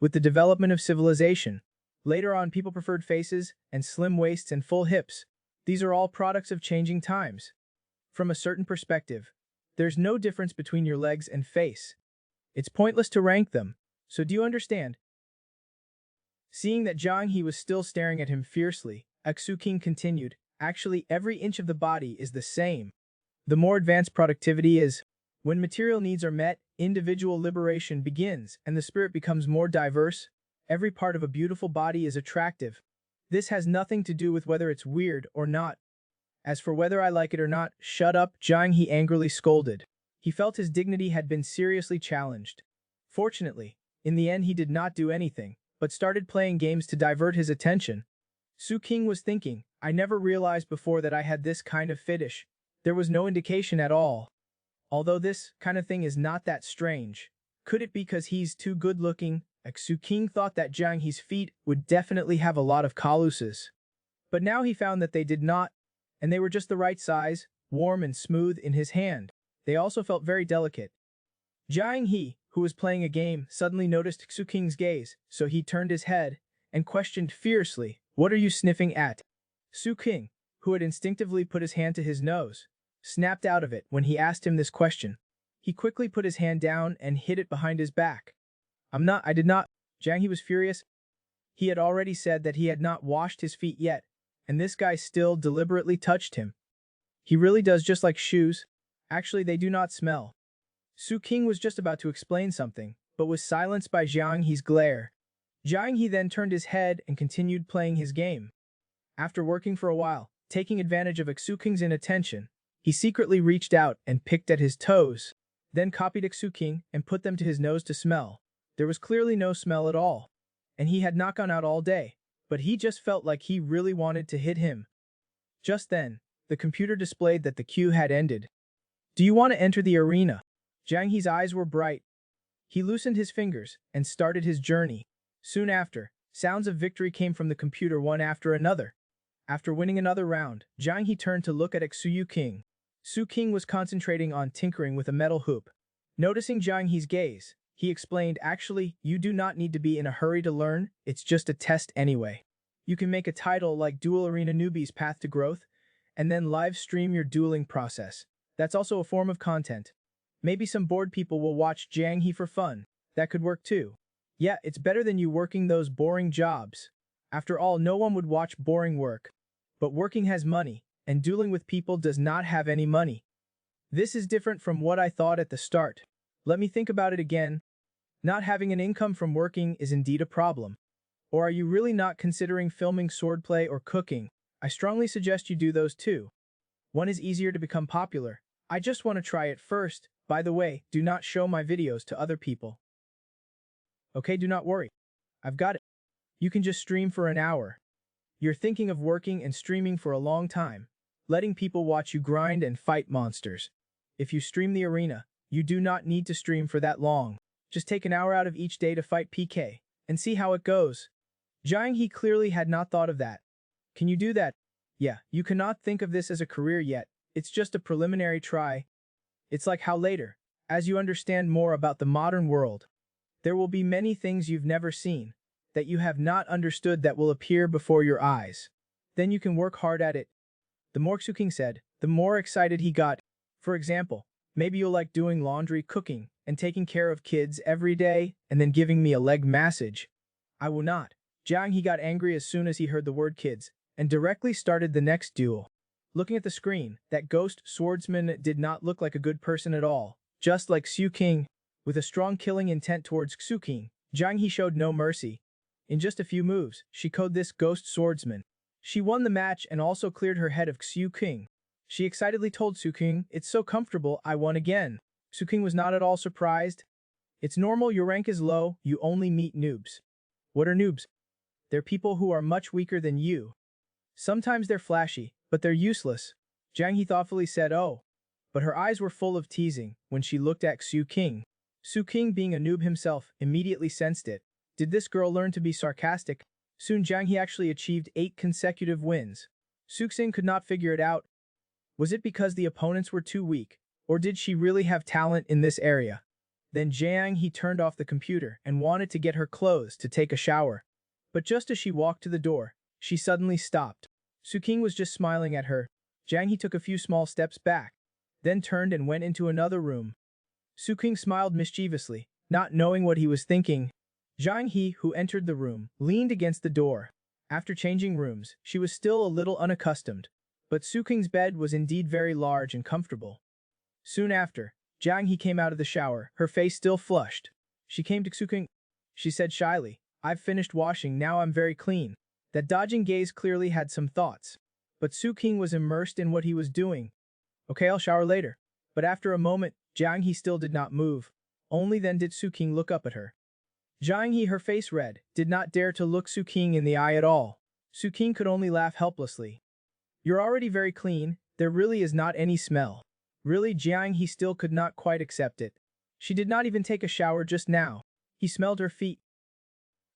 With the development of civilization, later on people preferred faces and slim waists and full hips. These are all products of changing times. From a certain perspective, there's no difference between your legs and face. It's pointless to rank them, so do you understand? Seeing that Jiang He was still staring at him fiercely, Su King continued, actually every inch of the body is the same. The more advanced productivity is, when material needs are met, individual liberation begins and the spirit becomes more diverse. Every part of a beautiful body is attractive. This has nothing to do with whether it's weird or not. As for whether I like it or not, shut up, Jiang He angrily scolded. He felt his dignity had been seriously challenged. Fortunately, in the end he did not do anything, but started playing games to divert his attention. Su King was thinking, I never realized before that I had this kind of fetish. There was no indication at all. Although this kind of thing is not that strange. Could it be because he's too good-looking? Su King thought that Jiang He's feet would definitely have a lot of calluses. But now he found that they did not, and they were just the right size, warm and smooth in his hand. They also felt very delicate. Jiang He, who was playing a game, suddenly noticed Su King's gaze, so he turned his head and questioned fiercely, what are you sniffing at? Su King, who had instinctively put his hand to his nose, snapped out of it when he asked him this question. He quickly put his hand down and hid it behind his back. I did not. Jiang He was furious. He had already said that he had not washed his feet yet, and this guy still deliberately touched him. He really does just like shoes. Actually, they do not smell. Su King was just about to explain something, but was silenced by Jiang He's glare. Jiang He then turned his head and continued playing his game. After working for a while, taking advantage of Su King's inattention, he secretly reached out and picked at his toes, then copied Su King and put them to his nose to smell. There was clearly no smell at all, and he had not gone out all day, but he just felt like he really wanted to hit him. Just then, the computer displayed that the queue had ended. Do you want to enter the arena? Jiang He's eyes were bright. He loosened his fingers and started his journey. Soon after, sounds of victory came from the computer one after another. After winning another round, Jiang He turned to look at Su King. Su King was concentrating on tinkering with a metal hoop. Noticing Jiang He's gaze, he explained, actually, you do not need to be in a hurry to learn, it's just a test anyway. You can make a title like Duel Arena Newbie's Path to Growth, and then live stream your dueling process. That's also a form of content. Maybe some bored people will watch Jiang He for fun. That could work too. Yeah, it's better than you working those boring jobs. After all, no one would watch boring work. But working has money, and dueling with people does not have any money. This is different from what I thought at the start. Let me think about it again. Not having an income from working is indeed a problem. Or are you really not considering filming swordplay or cooking? I strongly suggest you do those too. One is easier to become popular. I just want to try it first. By the way, do not show my videos to other people. Okay, do not worry. I've got it. You can just stream for an hour. You're thinking of working and streaming for a long time, letting people watch you grind and fight monsters. If you stream the arena, you do not need to stream for that long. Just take an hour out of each day to fight PK, and see how it goes. Jiang He clearly had not thought of that. Can you do that? Yeah, you cannot think of this as a career yet. It's just a preliminary try. It's like how later, as you understand more about the modern world, there will be many things you've never seen, that you have not understood that will appear before your eyes. Then you can work hard at it. The more Xu said, the more excited he got. For example, maybe you'll like doing laundry, cooking, and taking care of kids every day, and then giving me a leg massage. I will not. Jiang He got angry as soon as he heard the word kids, and directly started the next duel. Looking at the screen, that ghost swordsman did not look like a good person at all, just like Xu. With a strong killing intent towards Xu, Jiang He showed no mercy. In just a few moves, she killed this ghost swordsman. She won the match and also cleared her head of Xu. She excitedly told Xu, "It's so comfortable, I won again." Xu was not at all surprised. "It's normal, your rank is low, you only meet noobs." What are noobs? They're people who are much weaker than you. Sometimes they're flashy, but they're useless. Jiang He thoughtfully said, "Oh." But her eyes were full of teasing when she looked at Xu. Xu, being a noob himself, immediately sensed it. Did this girl learn to be sarcastic? Soon Jiang He actually achieved 8 consecutive wins. Xu could not figure it out. Was it because the opponents were too weak, or did she really have talent in this area? Then Jiang He turned off the computer and wanted to get her clothes to take a shower. But just as she walked to the door, she suddenly stopped. Xu was just smiling at her. Jiang He took a few small steps back, then turned and went into another room. Xu smiled mischievously, not knowing what he was thinking. Jiang He, who entered the room, leaned against the door. After changing rooms, she was still a little unaccustomed, but Xu bed was indeed very large and comfortable. Soon after, Jiang He came out of the shower, her face still flushed. She came to Xu. She said shyly, "I've finished washing, now I'm very clean." That dodging gaze clearly had some thoughts. But Xu was immersed in what he was doing. "Okay, I'll shower later." But after a moment, Jiang He still did not move. Only then did Xu look up at her. Jiang He, her face red, did not dare to look Xu in the eye at all. Xu could only laugh helplessly. "You're already very clean, there really is not any smell." Really, Jiang He still could not quite accept it. She did not even take a shower just now. He smelled her feet.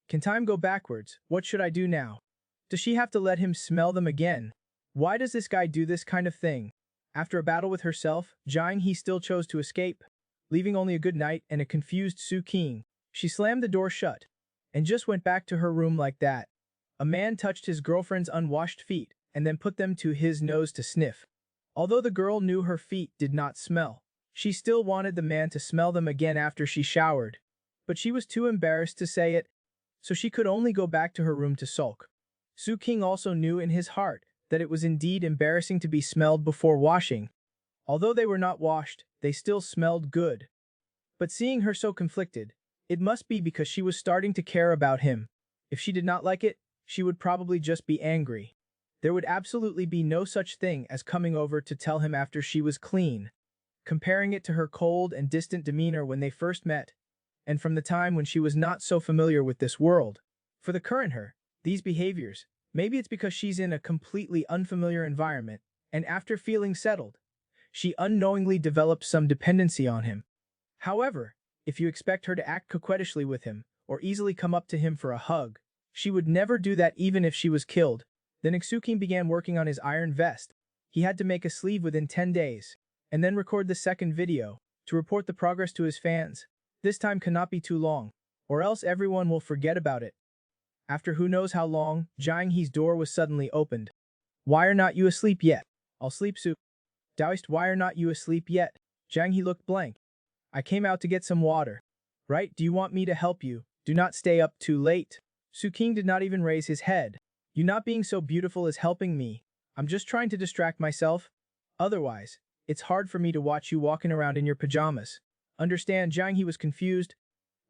Can time go backwards? What should I do now? Does she have to let him smell them again? Why does this guy do this kind of thing? After a battle with herself, Jiang He still chose to escape, leaving only a good night and a confused Xu. She slammed the door shut, and just went back to her room like that. A man touched his girlfriend's unwashed feet, and then put them to his nose to sniff. Although the girl knew her feet did not smell, she still wanted the man to smell them again after she showered. But she was too embarrassed to say it, so she could only go back to her room to sulk. Xu also knew in his heart that it was indeed embarrassing to be smelled before washing. Although they were not washed, they still smelled good. But seeing her so conflicted, it must be because she was starting to care about him. If she did not like it, she would probably just be angry. There would absolutely be no such thing as coming over to tell him after she was clean. Comparing it to her cold and distant demeanor when they first met, and from the time when she was not so familiar with this world. For the current her, these behaviors, maybe it's because she's in a completely unfamiliar environment, and after feeling settled, she unknowingly developed some dependency on him. However, if you expect her to act coquettishly with him, or easily come up to him for a hug, she would never do that even if she was killed. Then Xu began working on his iron vest. He had to make a sleeve within 10 days, and then record the second video, to report the progress to his fans. This time cannot be too long, or else everyone will forget about it. After who knows how long, Jiang He's door was suddenly opened. "Why are not you asleep yet?" "I'll sleep soon." Daoist, why are not you asleep yet? Jiang He looked blank. I came out to get some water. Right, do you want me to help you? Do not stay up too late. Su King did not even raise his head. You not being so beautiful is helping me. I'm just trying to distract myself. Otherwise, it's hard for me to watch you walking around in your pajamas. Understand, Jiang He was confused.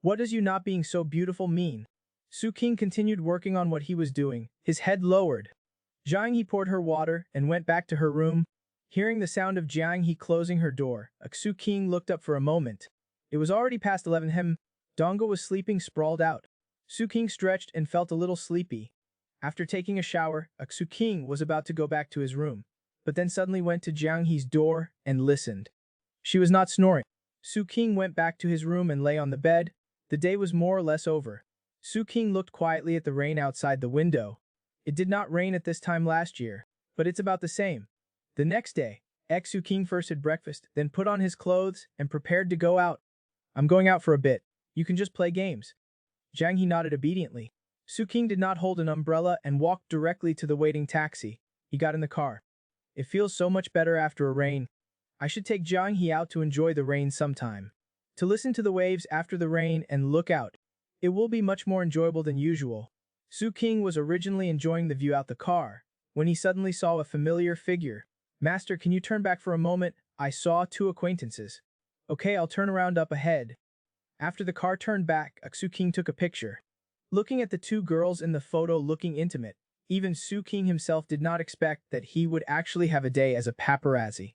What does you not being so beautiful mean? Su King continued working on what he was doing, his head lowered. Jiang He poured her water and went back to her room. Hearing the sound of Jiang He closing her door, Su King looked up for a moment. It was already past 11 hem. Dongo was sleeping sprawled out. Su King stretched and felt a little sleepy. After taking a shower, Su King was about to go back to his room, but then suddenly went to Jiang He's door and listened. She was not snoring. Su King went back to his room and lay on the bed. The day was more or less over. Su King looked quietly at the rain outside the window. It did not rain at this time last year, but it's about the same. The next day, Su King first had breakfast, then put on his clothes and prepared to go out. I'm going out for a bit. You can just play games. Jiang He nodded obediently. Su King did not hold an umbrella and walked directly to the waiting taxi. He got in the car. It feels so much better after a rain. I should take Jiang He out to enjoy the rain sometime. To listen to the waves after the rain and look out. It will be much more enjoyable than usual. Su King was originally enjoying the view out the car, when he suddenly saw a familiar figure. Master, can you turn back for a moment? I saw two acquaintances. Okay, I'll turn around up ahead. After the car turned back, Su King took a picture. Looking at the two girls in the photo looking intimate, even Su King himself did not expect that he would actually have a day as a paparazzi.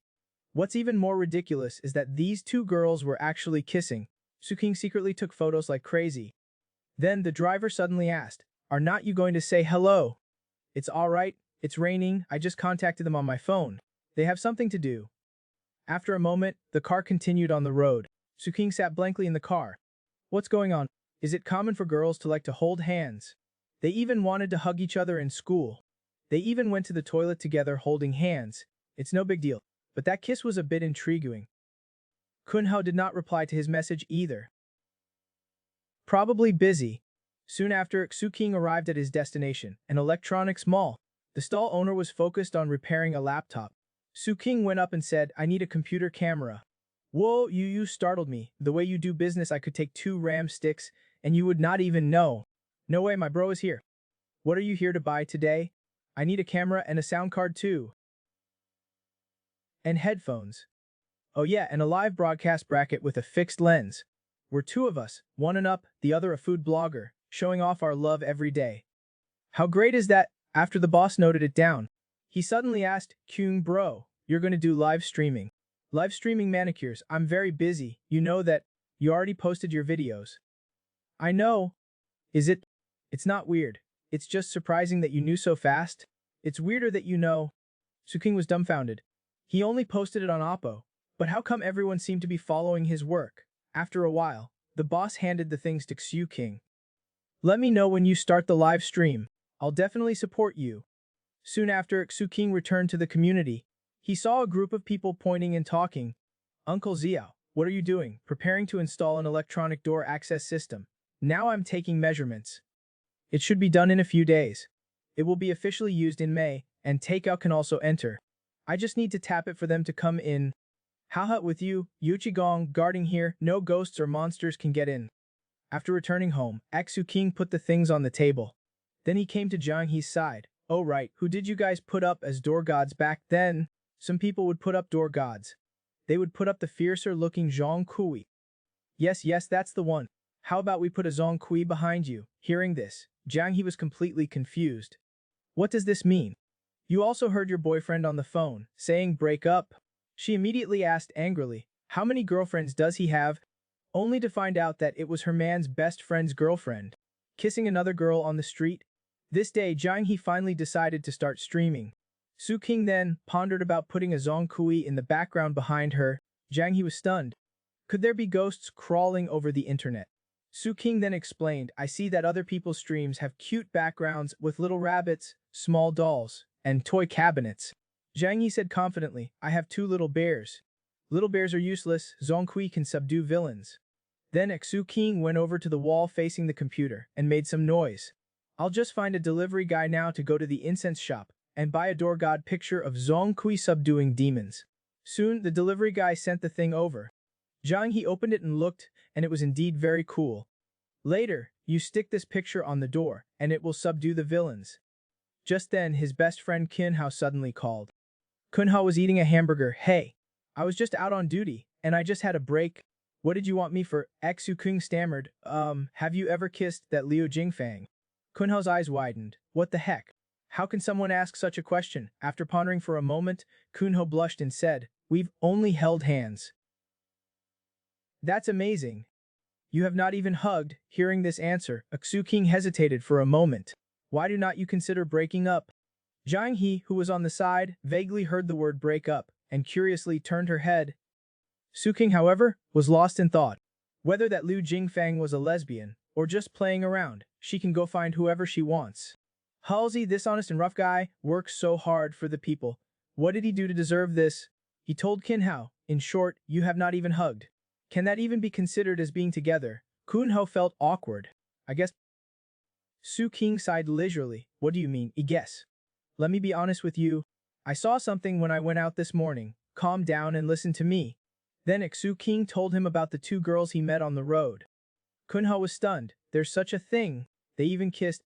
What's even more ridiculous is that these two girls were actually kissing. Su King secretly took photos like crazy. Then the driver suddenly asked, "Are not you going to say hello?" "It's alright, it's raining, I just contacted them on my phone. They have something to do." After a moment, the car continued on the road. Su King sat blankly in the car. What's going on? Is it common for girls to like to hold hands? They even wanted to hug each other in school. They even went to the toilet together holding hands. It's no big deal. But that kiss was a bit intriguing. Kunhao did not reply to his message either. Probably busy. Soon after, Su King arrived at his destination, an electronics mall. The stall owner was focused on repairing a laptop. Su King went up and said, "I need a computer camera." "Whoa, you startled me. The way you do business, I could take 2 RAM sticks, and you would not even know." "No way, my bro is here." "What are you here to buy today?" "I need a camera and a sound card too." "And headphones." "Oh yeah, and a live broadcast bracket with a fixed lens. We're 2 of us, one an up, the other a food blogger, showing off our love every day." "How great is that?" After the boss noted it down, he suddenly asked, "Kyung bro, you're gonna do live streaming?" "Live streaming manicures, I'm very busy, you know that. You already posted your videos." "I know." "Is it?" "It's not weird. It's just surprising that you knew so fast. It's weirder that you know." Su King was dumbfounded. He only posted it on Oppo, but how come everyone seemed to be following his work? After a while, the boss handed the things to Su King. "Let me know when you start the live stream. I'll definitely support you." Soon after, Su King returned to the community. He saw a group of people pointing and talking. "Uncle Xiao, what are you doing?" "Preparing to install an electronic door access system. Now I'm taking measurements. It should be done in a few days. It will be officially used in May, and takeout can also enter. I just need to tap it for them to come in. Haha, with you, Yuchigong, guarding here, no ghosts or monsters can get in." After returning home, Su King put the things on the table. Then he came to Jiang He's side. "Oh right, who did you guys put up as door gods back then?" "Some people would put up door gods. They would put up the fiercer-looking Zhong Kui." Yes, that's the one. "How about we put a Zhong Kui behind you?" Hearing this, Jiang He was completely confused. "What does this mean?" "You also heard your boyfriend on the phone, saying break up?" She immediately asked angrily, "How many girlfriends does he have?" Only to find out that it was her man's best friend's girlfriend. Kissing another girl on the street? This day, Jiang He finally decided to start streaming. Su King then pondered about putting a Zhong Kui in the background behind her. Jiang He was stunned. Could there be ghosts crawling over the internet? Su King then explained, "I see that other people's streams have cute backgrounds with little rabbits, small dolls, and toy cabinets." Jiang He said confidently, "I have 2 little bears. Little bears are useless, Zhong Kui can subdue villains." Then Su King went over to the wall facing the computer and made some noise. "I'll just find a delivery guy now to go to the incense shop and buy a door god picture of Zhong Kui subduing demons." Soon, the delivery guy sent the thing over. Zhang He opened it and looked, and it was indeed very cool. Later, you stick this picture on the door, and it will subdue the villains. Just then, his best friend Kunhao suddenly called. Kunhao was eating a hamburger. Hey, I was just out on duty, and I just had a break. What did you want me for? Xu Kung stammered. Have you ever kissed that Liu Jingfang? Kunhao's eyes widened. What the heck? How can someone ask such a question? After pondering for a moment, Kunhao blushed and said, We've only held hands. That's amazing. You have not even hugged. Hearing this answer, Xu King hesitated for a moment. Why do not you consider breaking up? Zhang He, who was on the side, vaguely heard the word break up, and curiously turned her head. Su King, however, was lost in thought. Whether that Liu Jingfang was a lesbian, or just playing around, she can go find whoever she wants. Halsey, this honest and rough guy, works so hard for the people. What did he do to deserve this? He told Kunhao, in short, you have not even hugged. Can that even be considered as being together? Kunhao felt awkward. I guess. Su King sighed leisurely. What do you mean, I guess? Let me be honest with you. I saw something when I went out this morning. Calm down and listen to me. Then Xu King told him about the two girls he met on the road. Kunhao was stunned. There's such a thing. They even kissed.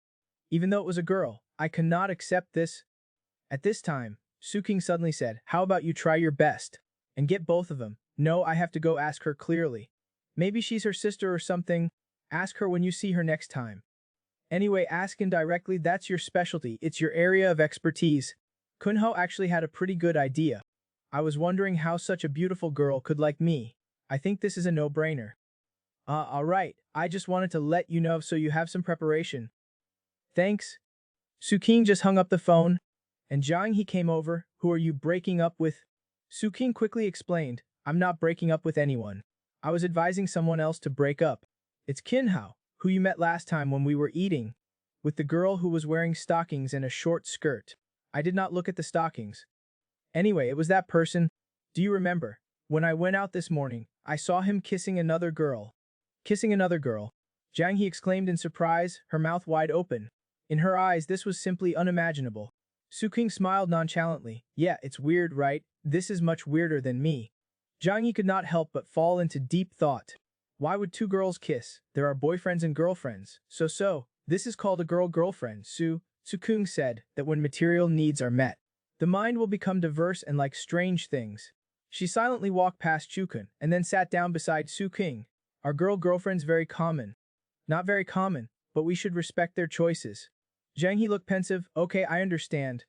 Even though it was a girl, I cannot accept this. At this time, Su King suddenly said, how about you try your best and get both of them? No, I have to go ask her clearly. Maybe she's her sister or something. Ask her when you see her next time. Anyway, ask indirectly, that's your specialty, it's your area of expertise. Kunhao actually had a pretty good idea. I was wondering how such a beautiful girl could like me. I think this is a no-brainer. Alright, I just wanted to let you know so you have some preparation. Thanks. Su King just hung up the phone, and Zhang He came over. Who are you breaking up with? Su King quickly explained, I'm not breaking up with anyone. I was advising someone else to break up. It's Kunhao, who you met last time when we were eating, with the girl who was wearing stockings and a short skirt. I did not look at the stockings. Anyway, it was that person. Do you remember? When I went out this morning, I saw him kissing another girl. Kissing another girl? Zhang He exclaimed in surprise, her mouth wide open. In her eyes, this was simply unimaginable. Su King smiled nonchalantly. Yeah, it's weird, right? This is much weirder than me. Zhang He could not help but fall into deep thought. Why would two girls kiss? There are boyfriends and girlfriends. So, this is called a girl-girlfriend. Su Kung said that when material needs are met, the mind will become diverse and like strange things. She silently walked past Chukun and then sat down beside Su King. Are girl-girlfriends very common? Not very common, but we should respect their choices. Zhang He looked pensive. Okay, I understand.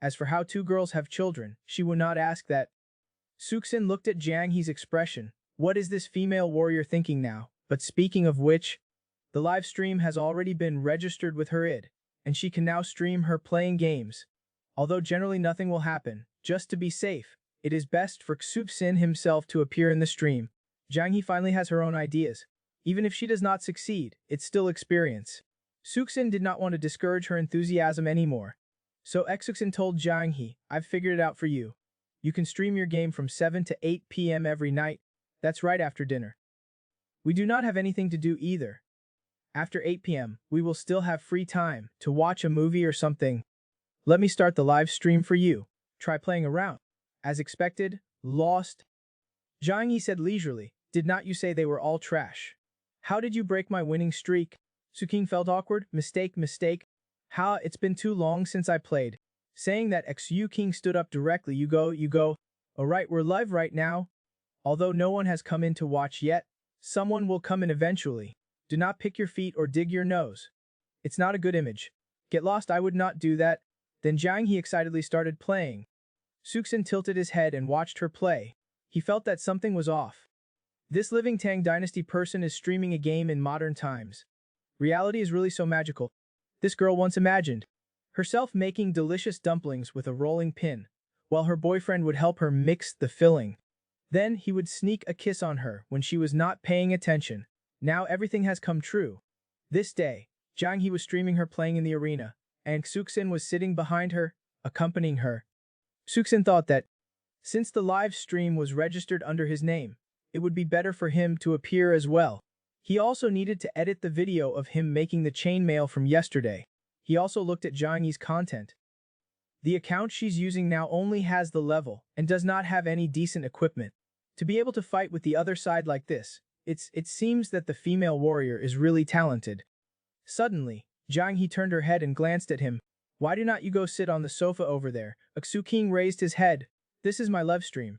As for how two girls have children, she would not ask that. Suxin looked at Zhang He's expression. What is this female warrior thinking now? But speaking of which, the live stream has already been registered with her id, and she can now stream her playing games. Although generally nothing will happen, just to be safe, it is best for Xupsin himself to appear in the stream. Zhang He finally has her own ideas. Even if she does not succeed, it's still experience. Suxin did not want to discourage her enthusiasm anymore. So Xuxin told Zhang He, I've figured it out for you. You can stream your game from 7 to 8 p.m. every night. That's right after dinner. We do not have anything to do either. After 8 p.m., we will still have free time to watch a movie or something. Let me start the live stream for you. Try playing around. As expected, lost. Zhang Yi said leisurely, did not you say they were all trash? How did you break my winning streak? Su King felt awkward. Mistake. It's been too long since I played. Saying that Xu King stood up directly. You go. Alright, we're live right now. Although no one has come in to watch yet, someone will come in eventually. Do not pick your feet or dig your nose. It's not a good image. Get lost, I would not do that. Then Zhang He excitedly started playing. Suxin tilted his head and watched her play. He felt that something was off. This living Tang Dynasty person is streaming a game in modern times. Reality is really so magical. This girl once imagined herself making delicious dumplings with a rolling pin, while her boyfriend would help her mix the filling. Then he would sneak a kiss on her when she was not paying attention. Now everything has come true. This day, Zhang He was streaming her playing in the arena, and Suxin was sitting behind her, accompanying her. Suxin thought that, since the live stream was registered under his name, it would be better for him to appear as well. He also needed to edit the video of him making the chainmail from yesterday. He also looked at Zhang Yi's content. The account she's using now only has the level and does not have any decent equipment. To be able to fight with the other side like this, it seems that the female warrior is really talented. Suddenly, Jiang He turned her head and glanced at him. Why do not you go sit on the sofa over there? Xu King raised his head. This is my live stream.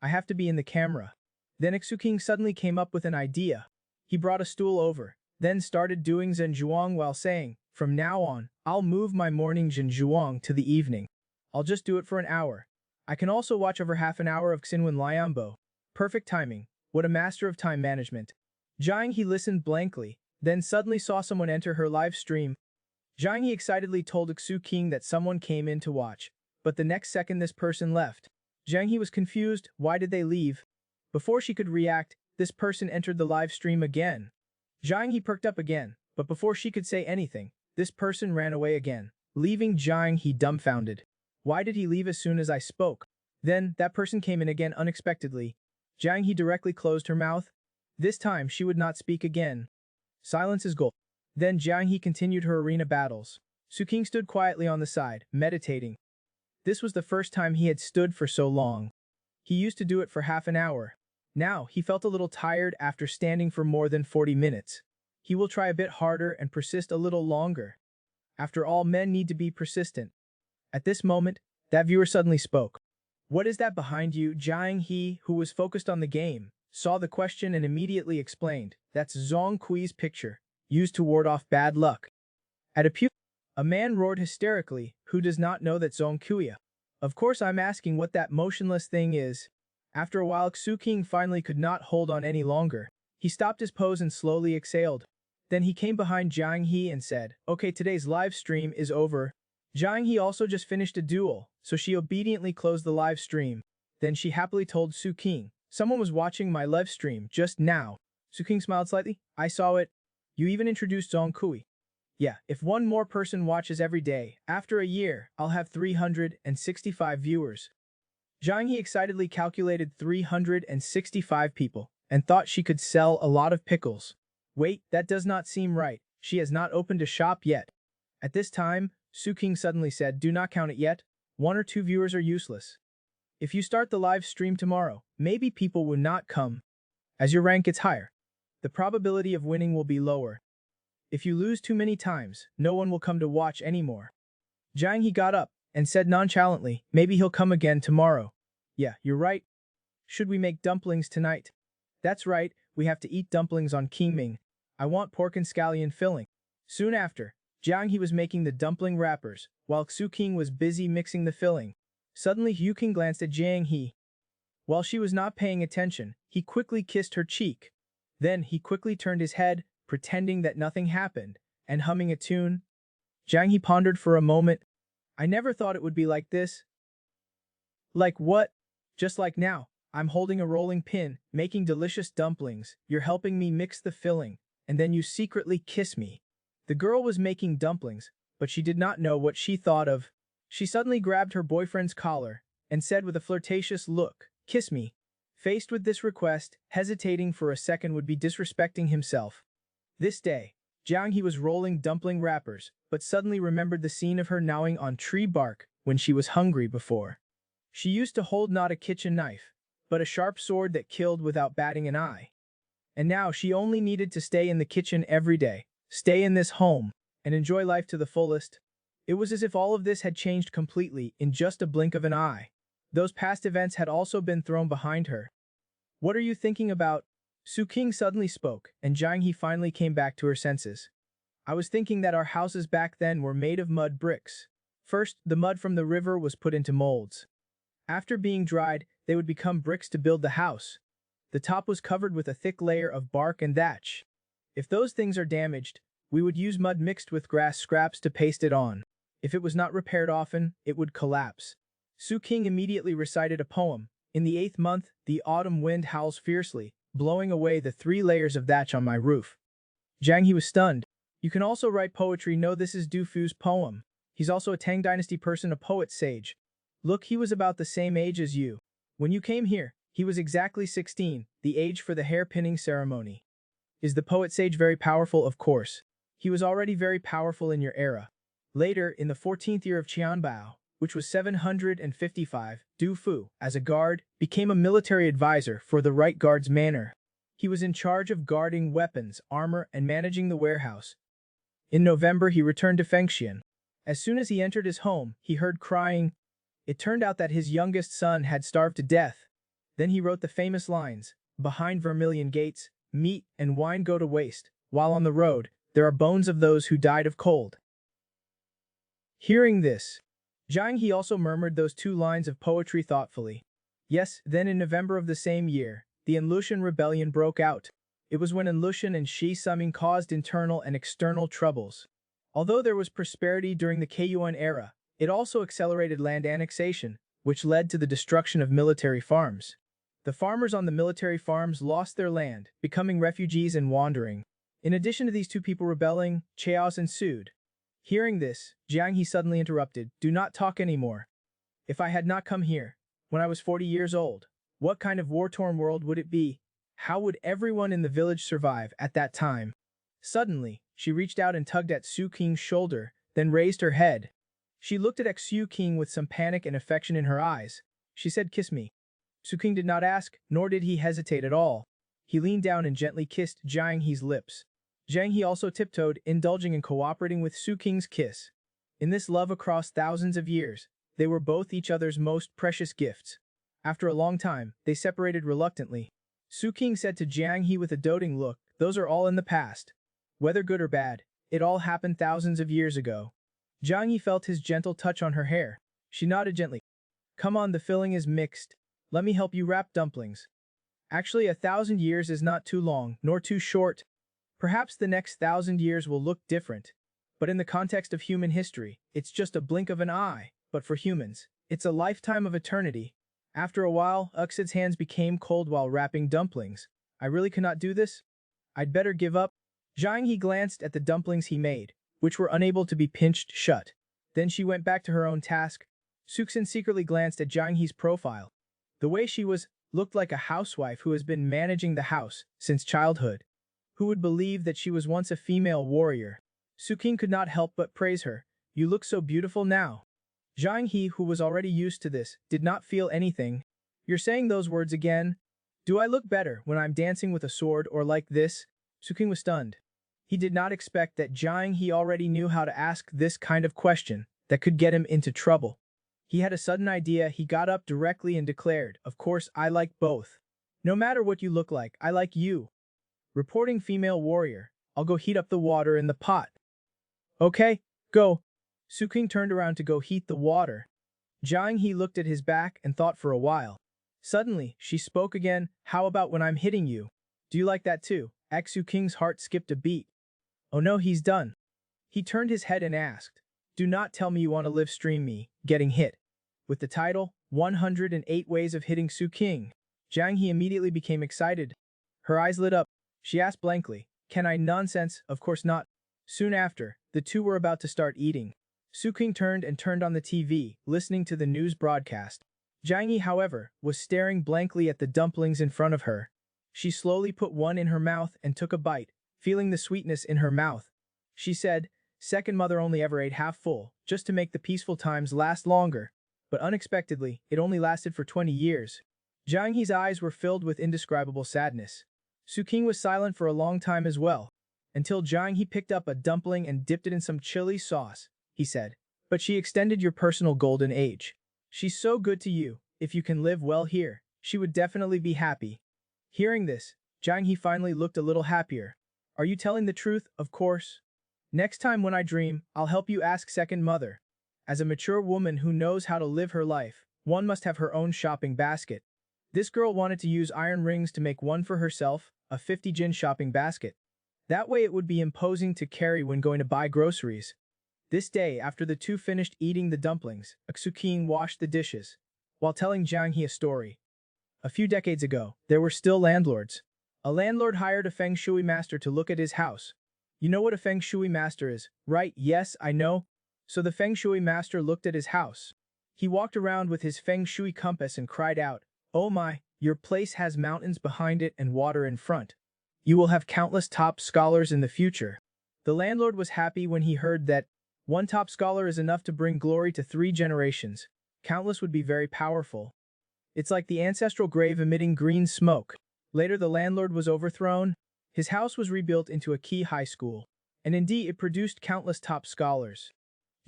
I have to be in the camera. Then Xu King suddenly came up with an idea. He brought a stool over, then started doing Zhenzhuang while saying, from now on, I'll move my morning Zhenzhuang to the evening. I'll just do it for an hour. I can also watch over half an hour of Xinwen Liambo. Perfect timing. What a master of time management. Jiang He listened blankly, then suddenly saw someone enter her live stream. Jiang He excitedly told Xu King that someone came in to watch, but the next second this person left. Jiang He was confused. Why did they leave? Before she could react, this person entered the live stream again. Jiang He perked up again, but before she could say anything, this person ran away again, leaving Jiang He dumbfounded. Why did he leave as soon as I spoke? Then, that person came in again unexpectedly. Jiang He directly closed her mouth. This time she would not speak again. Silence is gold. Then Jiang He continued her arena battles. Su King stood quietly on the side, meditating. This was the first time he had stood for so long. He used to do it for half an hour. Now, he felt a little tired after standing for more than 40 minutes. He will try a bit harder and persist a little longer. After all, men need to be persistent. At this moment, that viewer suddenly spoke. What is that behind you? Jiang He, who was focused on the game, saw the question and immediately explained, that's Zhong Kui's picture, used to ward off bad luck. At a man roared hysterically, who does not know that Zhong Kui? Of course I'm asking what that motionless thing is. After a while Xu King finally could not hold on any longer. He stopped his pose and slowly exhaled. Then he came behind Jiang He and said, okay, today's live stream is over. Jiang He also just finished a duel, so she obediently closed the live stream. Then she happily told Su King, someone was watching my live stream just now. Su King smiled slightly. I saw it. You even introduced Zhong Kui. Yeah, if one more person watches every day, after a year, I'll have 365 viewers. Jiang He excitedly calculated 365 people and thought she could sell a lot of pickles. Wait, that does not seem right. She has not opened a shop yet. At this time, Su King suddenly said, do not count it yet. 1 or 2 viewers are useless. If you start the live stream tomorrow, maybe people will not come. As your rank gets higher, the probability of winning will be lower. If you lose too many times, no one will come to watch anymore. Jiang He got up and said nonchalantly, maybe he'll come again tomorrow. Yeah, you're right. Should we make dumplings tonight? That's right, we have to eat dumplings on Qingming. I want pork and scallion filling. Soon after, Jiang He was making the dumpling wrappers, while Xu King was busy mixing the filling. Suddenly Yu King glanced at Jiang He. While she was not paying attention, he quickly kissed her cheek. Then he quickly turned his head, pretending that nothing happened, and humming a tune. Jiang He pondered for a moment. I never thought it would be like this. Like what? Just like now, I'm holding a rolling pin, making delicious dumplings, you're helping me mix the filling, and then you secretly kiss me. The girl was making dumplings, but she did not know what she thought of. She suddenly grabbed her boyfriend's collar, and said with a flirtatious look, kiss me. Faced with this request, hesitating for a second would be disrespecting himself. This day, Jiang He was rolling dumpling wrappers, but suddenly remembered the scene of her gnawing on tree bark when she was hungry before. She used to hold not a kitchen knife, but a sharp sword that killed without batting an eye. And now she only needed to stay in the kitchen every day, stay in this home, and enjoy life to the fullest. It was as if all of this had changed completely in just a blink of an eye. Those past events had also been thrown behind her. What are you thinking about? Su King suddenly spoke, and Jiang He finally came back to her senses. I was thinking that our houses back then were made of mud bricks. First, the mud from the river was put into molds. After being dried, they would become bricks to build the house. The top was covered with a thick layer of bark and thatch. If those things are damaged, we would use mud mixed with grass scraps to paste it on. If it was not repaired often, it would collapse. Su King immediately recited a poem. In the 8th month, the autumn wind howls fiercely, blowing away the 3 layers of thatch on my roof. Jiang He was stunned. You can also write poetry. No, this is Du Fu's poem. He's also a Tang Dynasty person, a poet sage. Look, he was about the same age as you. When you came here, he was exactly 16, the age for the hair-pinning ceremony. Is the poet sage very powerful? Of course. He was already very powerful in your era. Later, in the 14th year of Qianbao, which was 755, Du Fu, as a guard, became a military advisor for the right guard's manor. He was in charge of guarding weapons, armor, and managing the warehouse. In November, he returned to Fengxian. As soon as he entered his home, he heard crying. It turned out that his youngest son had starved to death. Then he wrote the famous lines, "Behind vermilion gates, meat and wine go to waste, while on the road, there are bones of those who died of cold." Hearing this, Zhang He also murmured those two lines of poetry thoughtfully. Yes, then in November of the same year, the Enlushan rebellion broke out. It was when Enlushan and Shi Suming caused internal and external troubles. Although there was prosperity during the Keyuan era, it also accelerated land annexation, which led to the destruction of military farms. The farmers on the military farms lost their land, becoming refugees and wandering. In addition to these two people rebelling, chaos ensued. Hearing this, Jiang He suddenly interrupted, "Do not talk anymore. If I had not come here, when I was 40 years old, what kind of war-torn world would it be? How would everyone in the village survive at that time?" Suddenly, she reached out and tugged at Su Qing's shoulder, then raised her head. She looked at Su Qing with some panic and affection in her eyes. She said, "Kiss me." Su Qing did not ask, nor did he hesitate at all. He leaned down and gently kissed Jiang He's lips. Jiang He also tiptoed, indulging and cooperating with Su Qing's kiss. In this love across thousands of years, they were both each other's most precious gifts. After a long time, they separated reluctantly. Su Qing said to Jiang He with a doting look, "Those are all in the past. Whether good or bad, it all happened thousands of years ago." Jiang He felt his gentle touch on her hair. She nodded gently. "Come on, the filling is mixed. Let me help you wrap dumplings." Actually, 1,000 years is not too long, nor too short. Perhaps the next 1,000 years will look different. But in the context of human history, it's just a blink of an eye. But for humans, it's a lifetime of eternity. After a while, Uxid's hands became cold while wrapping dumplings. "I really cannot do this? I'd better give up." Jiang He glanced at the dumplings he made, which were unable to be pinched shut. Then she went back to her own task. Suxin secretly glanced at Jiang He's profile. The way she was looked like a housewife who has been managing the house since childhood. Who would believe that she was once a female warrior? Su Qing could not help but praise her. "You look so beautiful now." Jiang He, who was already used to this, did not feel anything. "You're saying those words again? Do I look better when I'm dancing with a sword or like this?" Su Qing was stunned. He did not expect that Jiang He already knew how to ask this kind of question that could get him into trouble. He had a sudden idea. He got up directly and declared, "Of course, I like both. No matter what you look like, I like you." Reporting female warrior, "I'll go heat up the water in the pot." "Okay, go." Su Qing turned around to go heat the water. Jiang He looked at his back and thought for a while. Suddenly, she spoke again, "How about when I'm hitting you? Do you like that too?" Su Qing's heart skipped a beat. "Oh no, he's done." He turned his head and asked, "Do not tell me you want to live stream me, getting hit." With the title, 108 Ways of Hitting Su Qing, Jiang He immediately became excited. Her eyes lit up. She asked blankly, "Can I? Nonsense, of course not." Soon after, the two were about to start eating. Su Qing turned on the TV, listening to the news broadcast. Jiang He, however, was staring blankly at the dumplings in front of her. She slowly put one in her mouth and took a bite, feeling the sweetness in her mouth. She said, "Second mother only ever ate half full, just to make the peaceful times last longer." But unexpectedly, it only lasted for 20 years. Jiang He's eyes were filled with indescribable sadness. Su Qing was silent for a long time as well, until Jiang He picked up a dumpling and dipped it in some chili sauce. He said, "But she extended your personal golden age. She's so good to you. If you can live well here, she would definitely be happy." Hearing this, Jiang He finally looked a little happier. "Are you telling the truth? Of course. Next time when I dream, I'll help you ask second mother." As a mature woman who knows how to live her life, one must have her own shopping basket. This girl wanted to use iron rings to make one for herself, a 50 jin shopping basket. That way it would be imposing to carry when going to buy groceries. This day, after the two finished eating the dumplings, Su Qing washed the dishes, while telling Jiang He a story. A few decades ago, there were still landlords. A landlord hired a feng shui master to look at his house. You know what a feng shui master is, right? Yes, I know. So the feng shui master looked at his house. He walked around with his feng shui compass and cried out, "Oh my, your place has mountains behind it and water in front. You will have countless top scholars in the future." The landlord was happy when he heard that. One top scholar is enough to bring glory to 3 generations. Countless would be very powerful. It's like the ancestral grave emitting green smoke. Later the landlord was overthrown. His house was rebuilt into a key high school. And indeed it produced countless top scholars.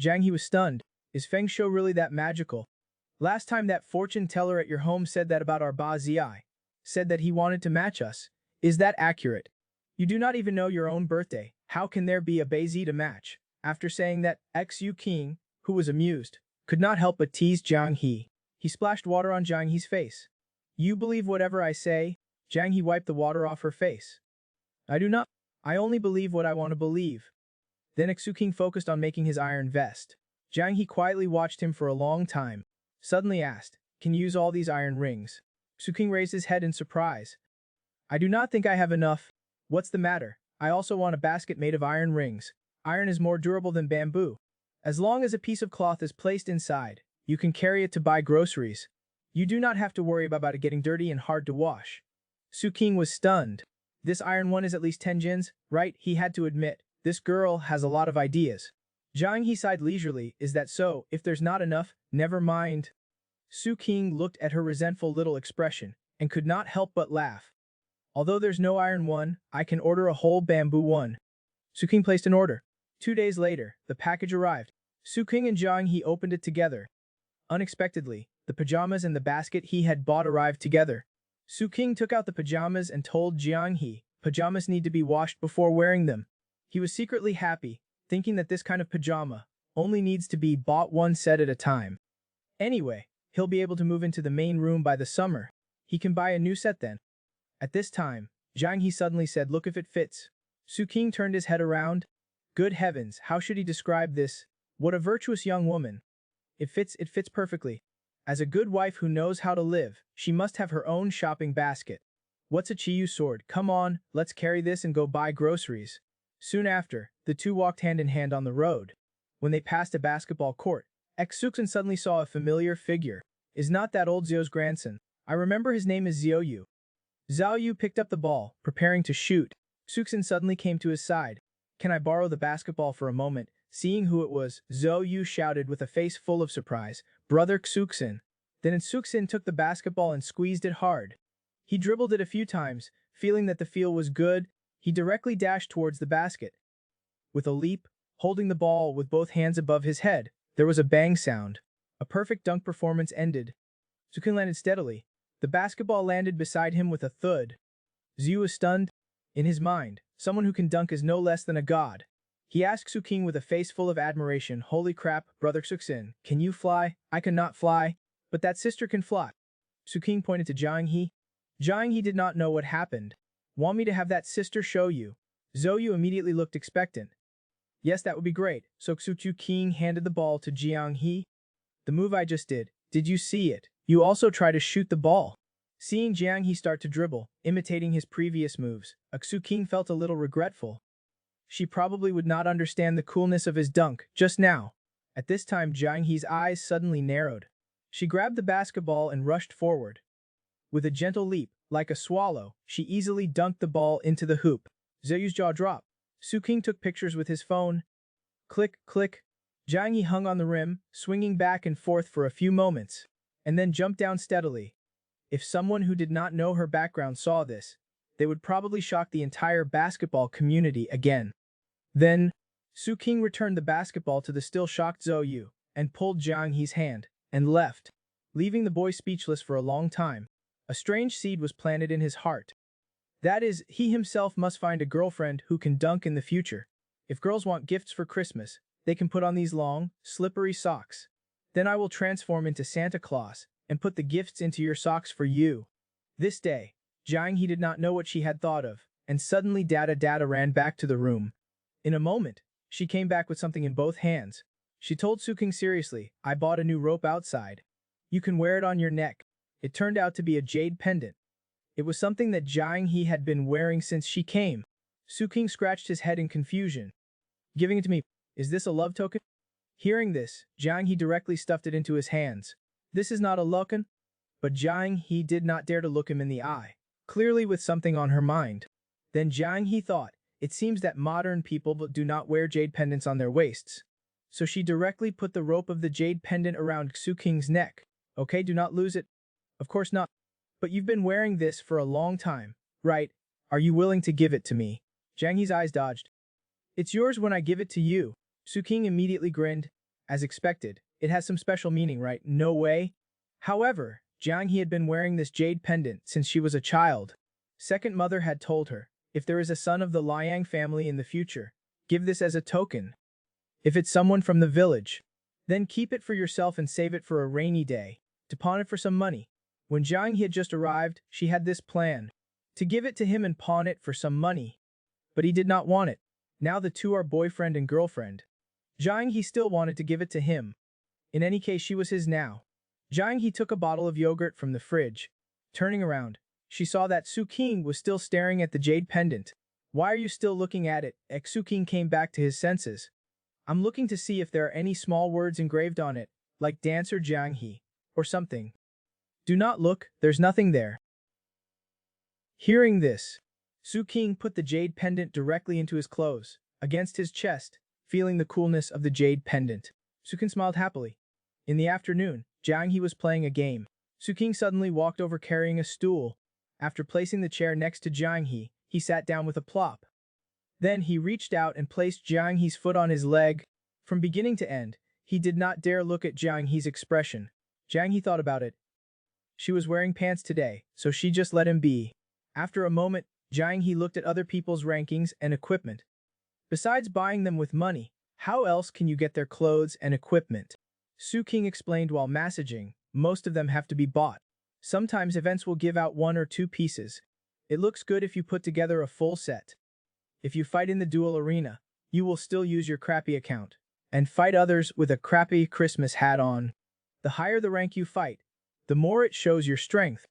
Jiang He was stunned. Is Feng Shou really that magical? Last time that fortune teller at your home said that about our Ba Ziai. Said that he wanted to match us. Is that accurate? You do not even know your own birthday. How can there be a Ba Zi to match? After saying that, Xu King, who was amused, could not help but tease Jiang He. He splashed water on Jiang He's face. You believe whatever I say? Jiang He wiped the water off her face. I do not. I only believe what I want to believe. Then Xu King focused on making his iron vest. Jiang He quietly watched him for a long time. Suddenly asked, can you use all these iron rings? Xu King raised his head in surprise. I do not think I have enough. What's the matter? I also want a basket made of iron rings. Iron is more durable than bamboo. As long as a piece of cloth is placed inside, you can carry it to buy groceries. You do not have to worry about it getting dirty and hard to wash. Xu King was stunned. This iron one is at least 10 jins, right? He had to admit, this girl has a lot of ideas. Jiang He sighed leisurely, is that so? If there's not enough, never mind. Xu King looked at her resentful little expression, and could not help but laugh. Although there's no iron one, I can order a whole bamboo one. Xu King placed an order. 2 days later, the package arrived. Xu King and Jiang He opened it together. Unexpectedly, the pajamas and the basket he had bought arrived together. Xu King took out the pajamas and told Jiang He, pajamas need to be washed before wearing them. He was secretly happy, thinking that this kind of pajama only needs to be bought one set at a time. Anyway, he'll be able to move into the main room by the summer. He can buy a new set then. At this time, Jiang He suddenly said, look if it fits. Xu King turned his head around. Good heavens, how should he describe this? What a virtuous young woman. It fits perfectly. As a good wife who knows how to live, she must have her own shopping basket. What's a Chiyu sword? Come on, let's carry this and go buy groceries. Soon after, the two walked hand in hand on the road. When they passed a basketball court, Xuksen suddenly saw a familiar figure. Is not that old Zhou's grandson? I remember his name is Zhou Yu. Zhao Yu picked up the ball, preparing to shoot. Xuksen suddenly came to his side. Can I borrow the basketball for a moment? Seeing who it was, Zhou Yu shouted with a face full of surprise, Brother Xuksen. Then Xuksen took the basketball and squeezed it hard. He dribbled it a few times, feeling that the feel was good. He directly dashed towards the basket. With a leap, holding the ball with both hands above his head, there was a bang sound. A perfect dunk performance ended. Xuksen landed steadily. The basketball landed beside him with a thud. Zhu was stunned. In his mind, someone who can dunk is no less than a god. He asked Xu King with a face full of admiration, holy crap, Brother Xuksen, can you fly? I cannot fly. But that sister can fly. Xu King pointed to Jiang He. Jiang He did not know what happened. Want me to have that sister show you? Zhou Yu immediately looked expectant. Yes, that would be great. So Xu King handed the ball to Jiang He. The move I just did you see it? You also try to shoot the ball. Seeing Jiang He start to dribble, imitating his previous moves, Xu King felt a little regretful. She probably would not understand the coolness of his dunk just now. At this time Jiang He's eyes suddenly narrowed. She grabbed the basketball and rushed forward. With a gentle leap, like a swallow, she easily dunked the ball into the hoop. Zhou Yu's jaw dropped. Xu King took pictures with his phone. Click, click. Jiang He hung on the rim, swinging back and forth for a few moments, and then jumped down steadily. If someone who did not know her background saw this, they would probably shock the entire basketball community again. Then, Xu King returned the basketball to the still shocked Zhou Yu, and pulled Jiang He's hand, and left, leaving the boy speechless for a long time. A strange seed was planted in his heart. That is, he himself must find a girlfriend who can dunk in the future. If girls want gifts for Christmas, they can put on these long, slippery socks. Then I will transform into Santa Claus, and put the gifts into your socks for you. This day, Jiang He did not know what she had thought of, and suddenly Dada ran back to the room. In a moment, she came back with something in both hands. She told Xu King seriously, I bought a new rope outside. You can wear it on your neck. It turned out to be a jade pendant. It was something that Jiang He had been wearing since she came. Xu King scratched his head in confusion. Giving it to me, is this a love token? Hearing this, Jiang He directly stuffed it into his hands. This is not a token? But Jiang He did not dare to look him in the eye, clearly with something on her mind. Then Jiang He thought, it seems that modern people do not wear jade pendants on their waists. so she directly put the rope of the jade pendant around Xu King's neck. Okay, do not lose it. Of course not. But you've been wearing this for a long time, right? Are you willing to give it to me? Jiang He's eyes dodged. It's yours when I give it to you. Xu King immediately grinned. As expected, it has some special meaning, right? No way. However, Jiang He had been wearing this jade pendant since she was a child. Second mother had told her, if there is a son of the Liang family in the future, give this as a token. If it's someone from the village, then keep it for yourself and save it for a rainy day, to pawn it for some money. When Jiang He had just arrived, she had this plan, to give it to him and pawn it for some money. But he did not want it. Now the two are boyfriend and girlfriend. Jiang He still wanted to give it to him. In any case, she was his now. Jiang He took a bottle of yogurt from the fridge. Turning around, she saw that Xu King was still staring at the jade pendant. Why are you still looking at it? Xu King came back to his senses. I'm looking to see if there are any small words engraved on it, like dancer Jiang He, or something. Do not look, there's nothing there. Hearing this, Xu King put the jade pendant directly into his clothes, against his chest, feeling the coolness of the jade pendant. Xu King smiled happily. In the afternoon, Jiang He was playing a game. Xu King suddenly walked over carrying a stool. After placing the chair next to Jiang He sat down with a plop. Then he reached out and placed Jiang He's foot on his leg. From beginning to end, he did not dare look at Jiang He's expression. Jiang He thought about it. She was wearing pants today, so she just let him be. After a moment, Jiang He looked at other people's rankings and equipment. Besides buying them with money, how else can you get their clothes and equipment? Xu King explained while massaging, most of them have to be bought. Sometimes events will give out 1 or 2 pieces. It looks good if you put together a full set. If you fight in the duel arena, you will still use your crappy account, and fight others with a crappy Christmas hat on. The higher the rank you fight, the more it shows your strength.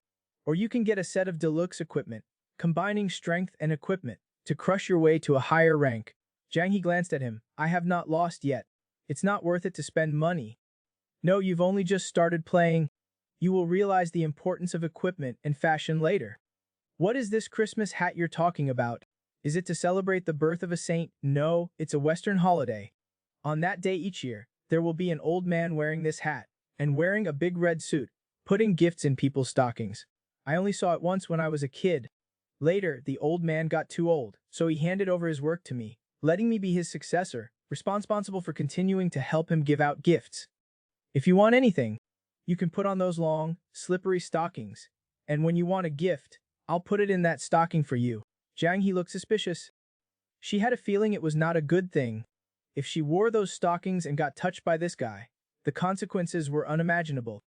Or you can get a set of deluxe equipment, combining strength and equipment, to crush your way to a higher rank. Jiang He glanced at him. I have not lost yet. It's not worth it to spend money. No, you've only just started playing. You will realize the importance of equipment and fashion later. What is this Christmas hat you're talking about? Is it to celebrate the birth of a saint? No, it's a Western holiday. On that day each year, there will be an old man wearing this hat, and wearing a big red suit, putting gifts in people's stockings. I only saw it once when I was a kid. Later, the old man got too old, so he handed over his work to me, letting me be his successor, responsible for continuing to help him give out gifts. If you want anything, you can put on those long, slippery stockings, and when you want a gift, I'll put it in that stocking for you. Jiang He looked suspicious. She had a feeling it was not a good thing. If she wore those stockings and got touched by this guy, the consequences were unimaginable.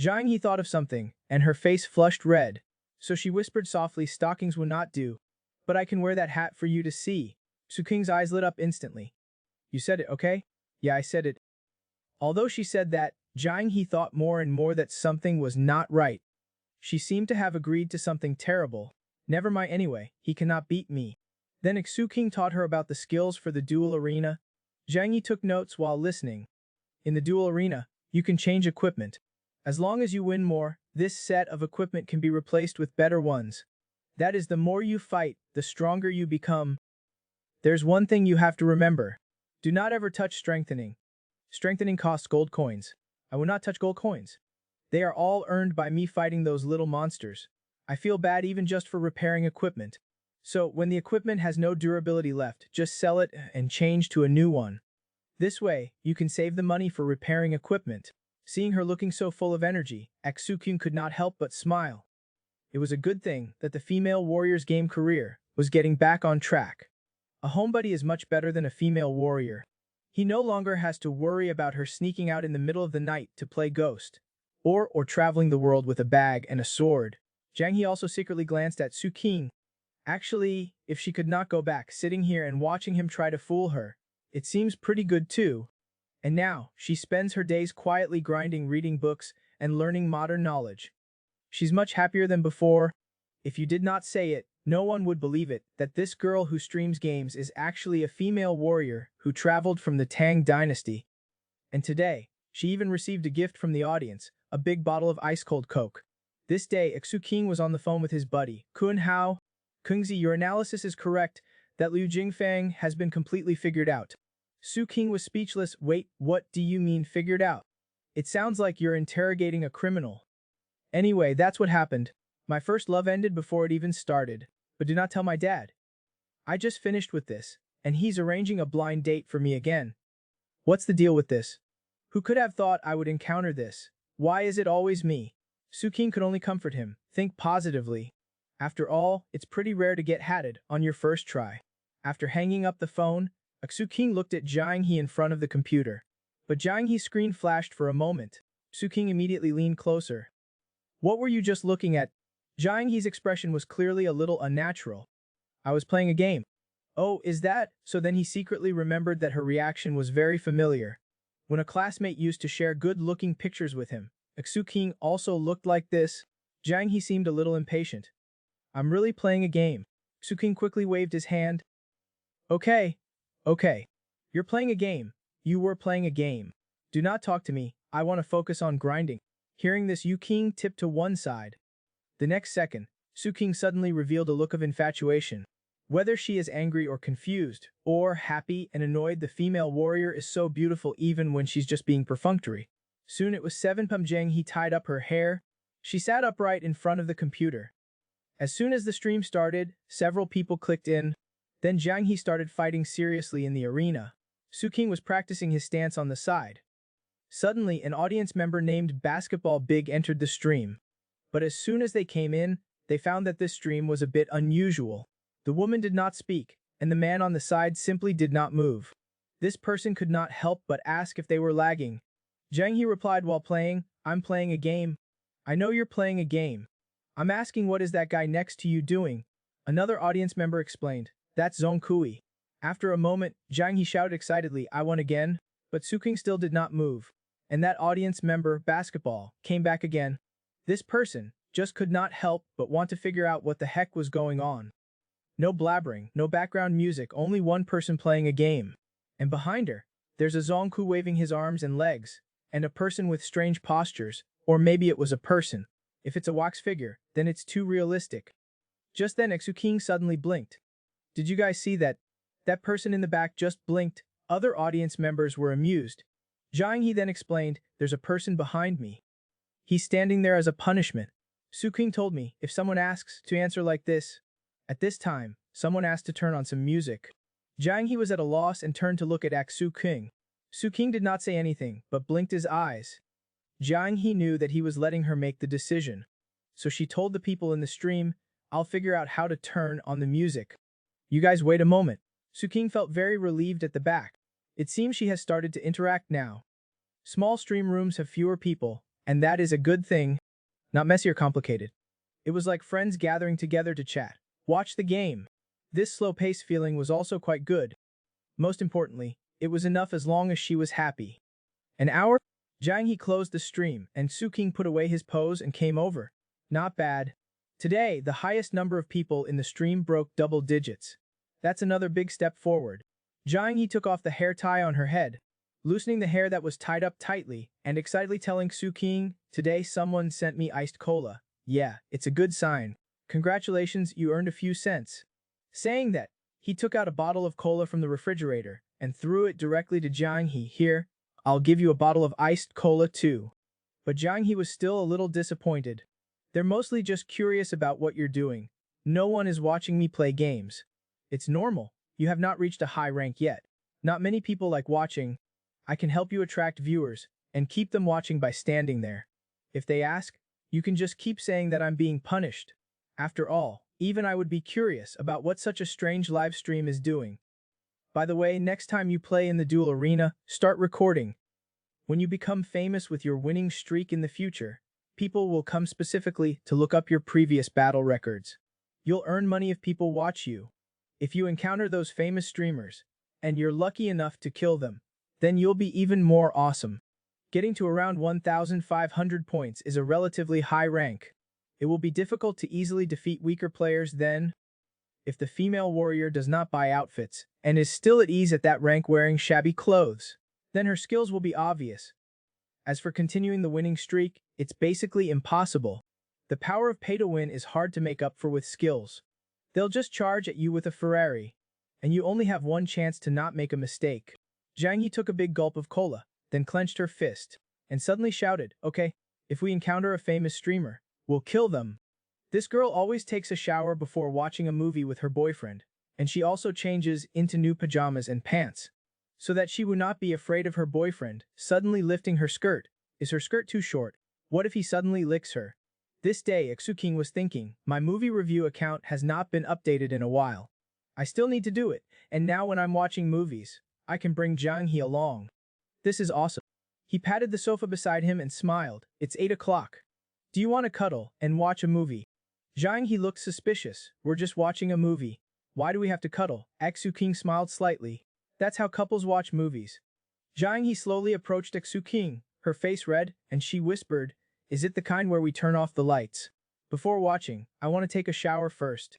Jiang He thought of something, and her face flushed red, so she whispered softly, stockings will not do, but I can wear that hat for you to see. Xu King's eyes lit up instantly. You said it, okay? Yeah, I said it. Although she said that, Jiang He thought more and more that something was not right. She seemed to have agreed to something terrible. Never mind anyway, he cannot beat me. Then Xu King taught her about the skills for the duel arena. Jiang He took notes while listening. In the duel arena, you can change equipment. As long as you win more, this set of equipment can be replaced with better ones. That is, the more you fight, the stronger you become. There's one thing you have to remember. Do not ever touch strengthening. Strengthening costs gold coins. I will not touch gold coins. They are all earned by me fighting those little monsters. I feel bad even just for repairing equipment. So, when the equipment has no durability left, just sell it and change to a new one. This way, you can save the money for repairing equipment. Seeing her looking so full of energy, Xu King could not help but smile. It was a good thing that the female warrior's game career was getting back on track. A homebuddy is much better than a female warrior. He no longer has to worry about her sneaking out in the middle of the night to play ghost, or traveling the world with a bag and a sword. Jiang He also secretly glanced at Xu King. Actually, if she could not go back sitting here and watching him try to fool her, it seems pretty good too. And now, she spends her days quietly grinding, reading books, and learning modern knowledge. She's much happier than before. If you did not say it, no one would believe it, that this girl who streams games is actually a female warrior who traveled from the Tang dynasty. And today, she even received a gift from the audience, a big bottle of ice-cold Coke. This day, Xu King was on the phone with his buddy, Kun Hao. Kungzi, your analysis is correct, that Liu Jingfang has been completely figured out. Su King was speechless. Wait, what do you mean figured out? It sounds like you're interrogating a criminal. Anyway, that's what happened. My first love ended before it even started. But do not tell my dad. I just finished with this, and he's arranging a blind date for me again. What's the deal with this? Who could have thought I would encounter this? Why is it always me? Su King could only comfort him. Think positively. After all, it's pretty rare to get hatted on your first try. After hanging up the phone, Su King looked at Jiang He in front of the computer. But Jiang He's screen flashed for a moment. Su King immediately leaned closer. What were you just looking at? Jiang He's expression was clearly a little unnatural. I was playing a game. Oh, is that? So then he secretly remembered that her reaction was very familiar. When a classmate used to share good-looking pictures with him, Su King also looked like this. Jiang He seemed a little impatient. I'm really playing a game. Su King quickly waved his hand. Okay. Okay. You're playing a game. You were playing a game. Do not talk to me. I want to focus on grinding. Hearing this, Yu King tipped to one side. The next second, Su King suddenly revealed a look of infatuation. Whether she is angry or confused, or happy and annoyed, the female warrior is so beautiful even when she's just being perfunctory. Soon it was 7 p.m. Jiang He tied up her hair. She sat upright in front of the computer. As soon as the stream started, several people clicked in. Then Jiang He started fighting seriously in the arena. Su King was practicing his stance on the side. Suddenly, an audience member named Basketball Big entered the stream. But as soon as they came in, they found that this stream was a bit unusual. The woman did not speak, and the man on the side simply did not move. This person could not help but ask if they were lagging. Jiang He replied while playing, I'm playing a game. I know you're playing a game. I'm asking what is that guy next to you doing? Another audience member explained, that's Zhong Kui. After a moment, Jiang He shouted excitedly, I won again, but Su King still did not move. And that audience member, Basketball, came back again. This person just could not help but want to figure out what the heck was going on. No blabbering, no background music, only one person playing a game. And behind her, there's a Zongku waving his arms and legs, and a person with strange postures, or maybe it was a person. If it's a wax figure, then it's too realistic. Just then Su King suddenly blinked. Did you guys see that? That person in the back just blinked. Other audience members were amused. Jiang He then explained, there's a person behind me. He's standing there as a punishment. Su King told me, if someone asks to answer like this. At this time, someone asked to turn on some music. Jiang He was at a loss and turned to look at Su King. Su King did not say anything, but blinked his eyes. Jiang He knew that he was letting her make the decision. So she told the people in the stream, I'll figure out how to turn on the music. You guys wait a moment. Su King felt very relieved at the back. It seems she has started to interact now. Small stream rooms have fewer people, and that is a good thing. Not messy or complicated. It was like friends gathering together to chat. Watch the game. This slow-paced feeling was also quite good. Most importantly, it was enough as long as she was happy. An hour? Jiang He closed the stream, and Su King put away his pose and came over. Not bad. Today, the highest number of people in the stream broke double digits. That's another big step forward. Jiang He took off the hair tie on her head, loosening the hair that was tied up tightly, and excitedly telling Su King, today someone sent me iced cola. Yeah, it's a good sign. Congratulations, you earned a few cents. Saying that, he took out a bottle of cola from the refrigerator and threw it directly to Jiang He. Here, I'll give you a bottle of iced cola too. But Jiang He was still a little disappointed. They're mostly just curious about what you're doing. No one is watching me play games. It's normal. You have not reached a high rank yet. Not many people like watching. I can help you attract viewers and keep them watching by standing there. If they ask, you can just keep saying that I'm being punished. After all, even I would be curious about what such a strange live stream is doing. By the way, next time you play in the duel arena, start recording. When you become famous with your winning streak in the future, people will come specifically to look up your previous battle records. You'll earn money if people watch you. If you encounter those famous streamers, and you're lucky enough to kill them, then you'll be even more awesome. Getting to around 1,500 points is a relatively high rank. It will be difficult to easily defeat weaker players then. If the female warrior does not buy outfits, and is still at ease at that rank wearing shabby clothes, then her skills will be obvious. As for continuing the winning streak, it's basically impossible. The power of pay to win is hard to make up for with skills. They'll just charge at you with a Ferrari, and you only have one chance to not make a mistake. Jiang He took a big gulp of cola, then clenched her fist, and suddenly shouted, okay, if we encounter a famous streamer, we'll kill them. This girl always takes a shower before watching a movie with her boyfriend, and she also changes into new pajamas and pants, so that she would not be afraid of her boyfriend suddenly lifting her skirt. Is her skirt too short? What if he suddenly licks her? This day, King was thinking, my movie review account has not been updated in a while. I still need to do it, and now when I'm watching movies, I can bring Jiang He along. This is awesome. He patted the sofa beside him and smiled. It's 8 o'clock. Do you want to cuddle and watch a movie? Jiang He looked suspicious. We're just watching a movie. Why do we have to cuddle? King smiled slightly. That's how couples watch movies. Jiang He slowly approached King, her face red, and she whispered, is it the kind where we turn off the lights? Before watching, I want to take a shower first.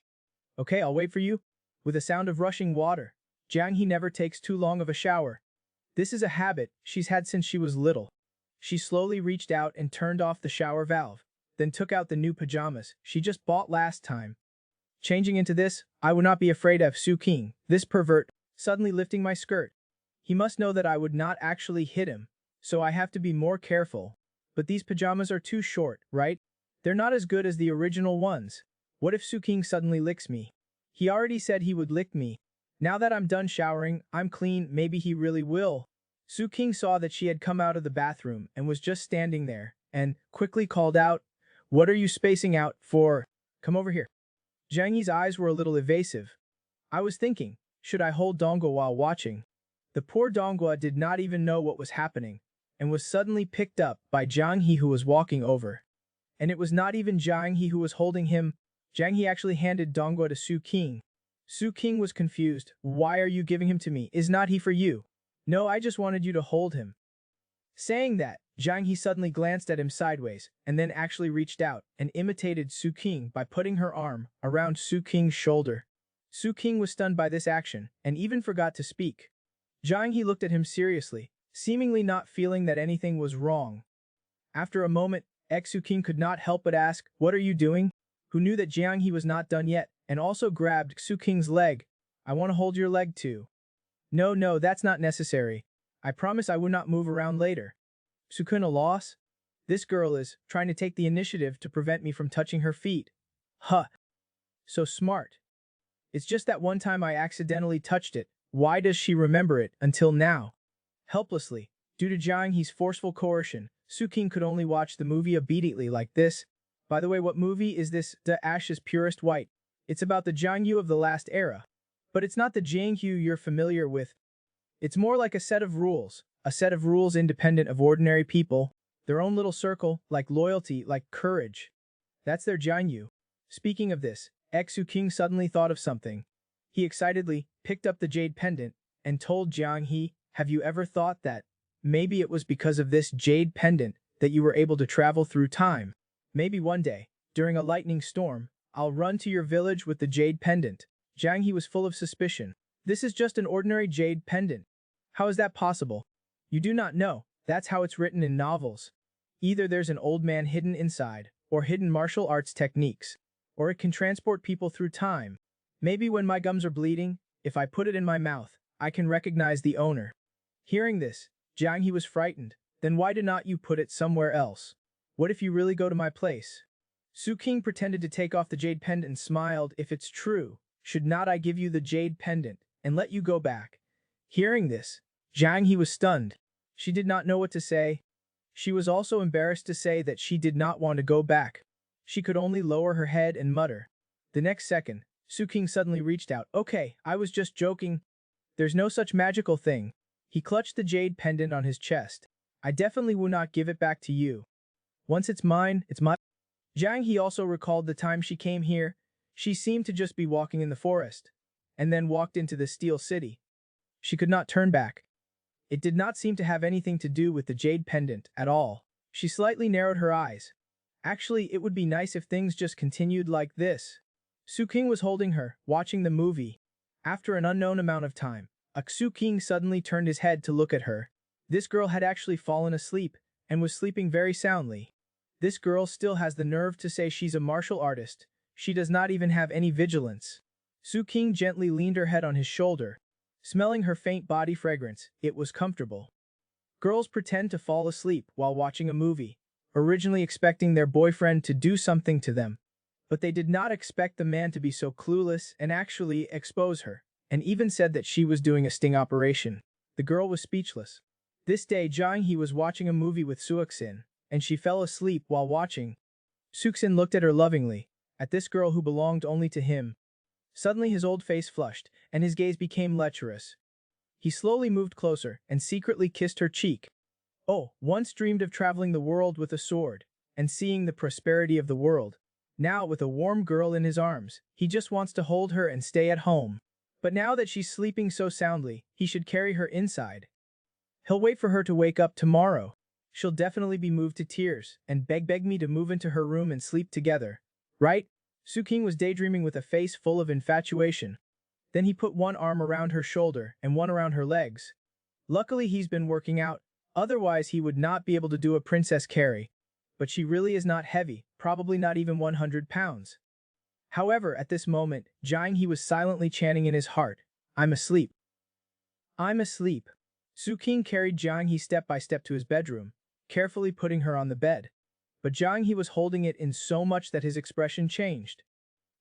Okay, I'll wait for you. With a sound of rushing water, Jiang He never takes too long of a shower. This is a habit she's had since she was little. She slowly reached out and turned off the shower valve, then took out the new pajamas she just bought last time. Changing into this, I would not be afraid of King, this pervert, suddenly lifting my skirt. He must know that I would not actually hit him, so I have to be more careful. But these pajamas are too short, right? They're not as good as the original ones. What if King suddenly licks me? He already said he would lick me. Now that I'm done showering, I'm clean, maybe he really will. King saw that she had come out of the bathroom and was just standing there, and quickly called out, what are you spacing out for? Come over here. Jiang He's eyes were a little evasive. I was thinking, should I hold Dongguo while watching? The poor Dongguo did not even know what was happening, and was suddenly picked up by Jiang He who was walking over. And it was not even Jiang He who was holding him. Jiang He actually handed Dongguo to King. King was confused. Why are you giving him to me? Is not he for you? No, I just wanted you to hold him. Saying that, Jiang He suddenly glanced at him sideways, and then actually reached out and imitated King by putting her arm around King's shoulder. King was stunned by this action, and even forgot to speak. Jiang He looked at him seriously, seemingly not feeling that anything was wrong. After a moment, King could not help but ask, what are you doing? Who knew that Jiang He was not done yet, and also grabbed King's leg. I want to hold your leg too. No, that's not necessary. I promise I will not move around later. King a loss? This girl is trying to take the initiative to prevent me from touching her feet. Huh. So smart. It's just that one time I accidentally touched it. Why does she remember it until now? Helplessly, due to Jiang He's forceful coercion, King could only watch the movie obediently like this. By the way, what movie is this? The Ash's Purest White. It's about the Jiang Yu of the last era. But it's not the Jiang Yu you're familiar with. It's more like a set of rules independent of ordinary people, their own little circle, like loyalty, like courage. That's their Jiang Yu. Speaking of this, King suddenly thought of something. He excitedly picked up the jade pendant and told Jiang He, have you ever thought that maybe it was because of this jade pendant that you were able to travel through time? Maybe one day, during a lightning storm, I'll run to your village with the jade pendant. Jiang He was full of suspicion. This is just an ordinary jade pendant. How is that possible? You do not know. That's how it's written in novels. Either there's an old man hidden inside, or hidden martial arts techniques, or it can transport people through time. Maybe when my gums are bleeding, if I put it in my mouth, I can recognize the owner. Hearing this, Jiang He was frightened. Then why did not you put it somewhere else? What if you really go to my place? King pretended to take off the jade pendant and smiled. If it's true, should not I give you the jade pendant and let you go back? Hearing this, Jiang He was stunned. She did not know what to say. She was also embarrassed to say that she did not want to go back. She could only lower her head and mutter. The next second, King suddenly reached out. Okay, I was just joking. There's no such magical thing. He clutched the jade pendant on his chest. I definitely will not give it back to you. Once it's mine, it's mine. Jiang He also recalled the time she came here. She seemed to just be walking in the forest, and then walked into the Steel City. She could not turn back. It did not seem to have anything to do with the jade pendant at all. She slightly narrowed her eyes. Actually, it would be nice if things just continued like this. King was holding her, watching the movie. After an unknown amount of time, King suddenly turned his head to look at her. This girl had actually fallen asleep, and was sleeping very soundly. This girl still has the nerve to say she's a martial artist. She does not even have any vigilance. King gently leaned her head on his shoulder. Smelling her faint body fragrance, it was comfortable. Girls pretend to fall asleep while watching a movie, originally expecting their boyfriend to do something to them. But they did not expect the man to be so clueless and actually expose her, and even said that she was doing a sting operation. The girl was speechless. This day Jang Hee was watching a movie with Suoksin, and she fell asleep while watching. Suoksin looked at her lovingly, at this girl who belonged only to him. Suddenly his old face flushed, and his gaze became lecherous. He slowly moved closer and secretly kissed her cheek. Oh, once dreamed of traveling the world with a sword, and seeing the prosperity of the world. Now, with a warm girl in his arms, he just wants to hold her and stay at home. But now that she's sleeping so soundly, he should carry her inside. He'll wait for her to wake up tomorrow. She'll definitely be moved to tears, and beg me to move into her room and sleep together. Right? Suking was daydreaming with a face full of infatuation. Then he put one arm around her shoulder and one around her legs. Luckily he's been working out, otherwise he would not be able to do a princess carry. But she really is not heavy, probably not even 100 pounds. However, at this moment, Jang Hee was silently chanting in his heart, I'm asleep. I'm asleep. Suking carried Jang Hee step by step to his bedroom, carefully putting her on the bed. But Jang Hee was holding it in so much that his expression changed.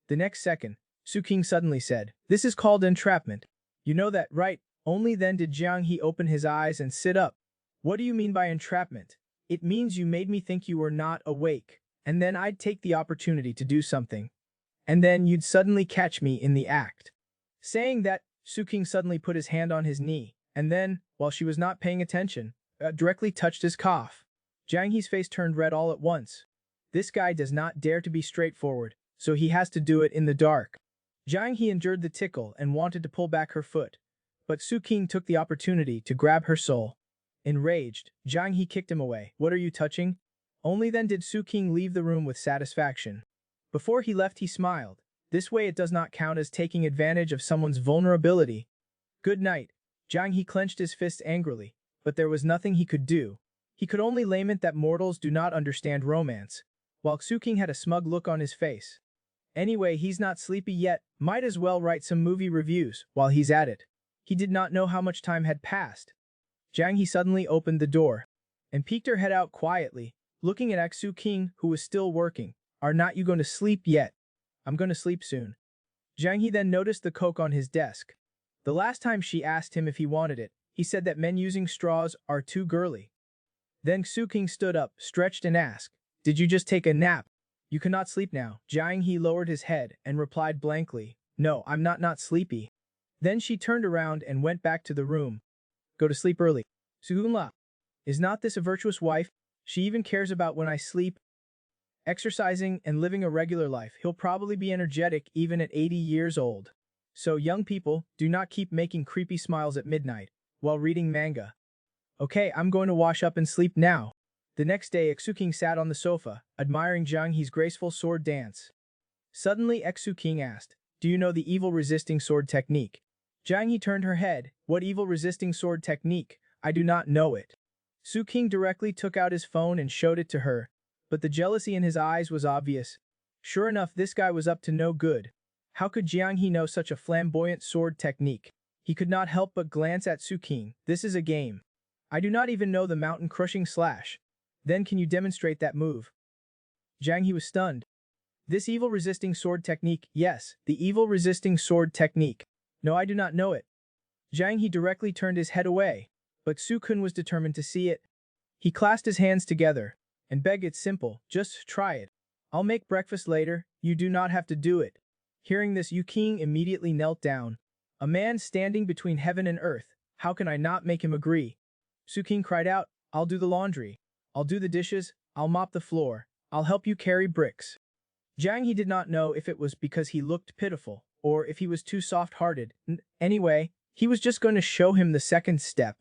The next second, Suking suddenly said, this is called entrapment. You know that, right? Only then did Jang Hee open his eyes and sit up. What do you mean by entrapment? It means you made me think you were not awake, and then I'd take the opportunity to do something. And then you'd suddenly catch me in the act. Saying that, Suking suddenly put his hand on his knee, and then, while she was not paying attention, directly touched his cough. Jang Hee's face turned red all at once. This guy does not dare to be straightforward, so he has to do it in the dark. Jang Hee endured the tickle and wanted to pull back her foot, but Suking took the opportunity to grab her soul. Enraged, Jang Hee kicked him away. What are you touching? Only then did Suking leave the room with satisfaction. Before he left he smiled. This way it does not count as taking advantage of someone's vulnerability. Good night. Jang Hee clenched his fists angrily, but there was nothing he could do. He could only lament that mortals do not understand romance, while Suking had a smug look on his face. Anyway, he's not sleepy yet, might as well write some movie reviews while he's at it. He did not know how much time had passed. Jang Hee suddenly opened the door and peeked her head out quietly, looking at Suking, who was still working. Are not you going to sleep yet? I'm going to sleep soon. Jang Hee then noticed the Coke on his desk. The last time she asked him if he wanted it, he said that men using straws are too girly. Then Suking stood up, stretched and asked, did you just take a nap? You cannot sleep now. Jang Hee lowered his head and replied blankly, no, I'm not sleepy. Then she turned around and went back to the room. Go to sleep early. Sugunla. Is not this a virtuous wife? She even cares about when I sleep. Exercising and living a regular life. He'll probably be energetic even at 80 years old. So young people, do not keep making creepy smiles at midnight while reading manga. Okay, I'm going to wash up and sleep now. The next day, Suking sat on the sofa, admiring Jang Hee's graceful sword dance. Suddenly, Suking asked, do you know the evil resisting sword technique? Jang Hee turned her head. What evil resisting sword technique? I do not know it. Suking directly took out his phone and showed it to her, but the jealousy in his eyes was obvious. Sure enough, this guy was up to no good. How could Jang Hee know such a flamboyant sword technique? He could not help but glance at Suking. This is a game. I do not even know the mountain crushing slash. Then can you demonstrate that move? Jang Hee was stunned. This evil resisting sword technique, yes, the evil resisting sword technique. No, I do not know it. Jang Hee directly turned his head away, but Sukun was determined to see it. He clasped his hands together and begged, it's simple, just try it. I'll make breakfast later, you do not have to do it. Hearing this, King immediately knelt down. A man standing between heaven and earth, how can I not make him agree? Suking cried out, I'll do the laundry. I'll do the dishes, I'll mop the floor, I'll help you carry bricks. Jang Hee did not know if it was because he looked pitiful, or if he was too soft-hearted. Anyway, he was just going to show him the second step.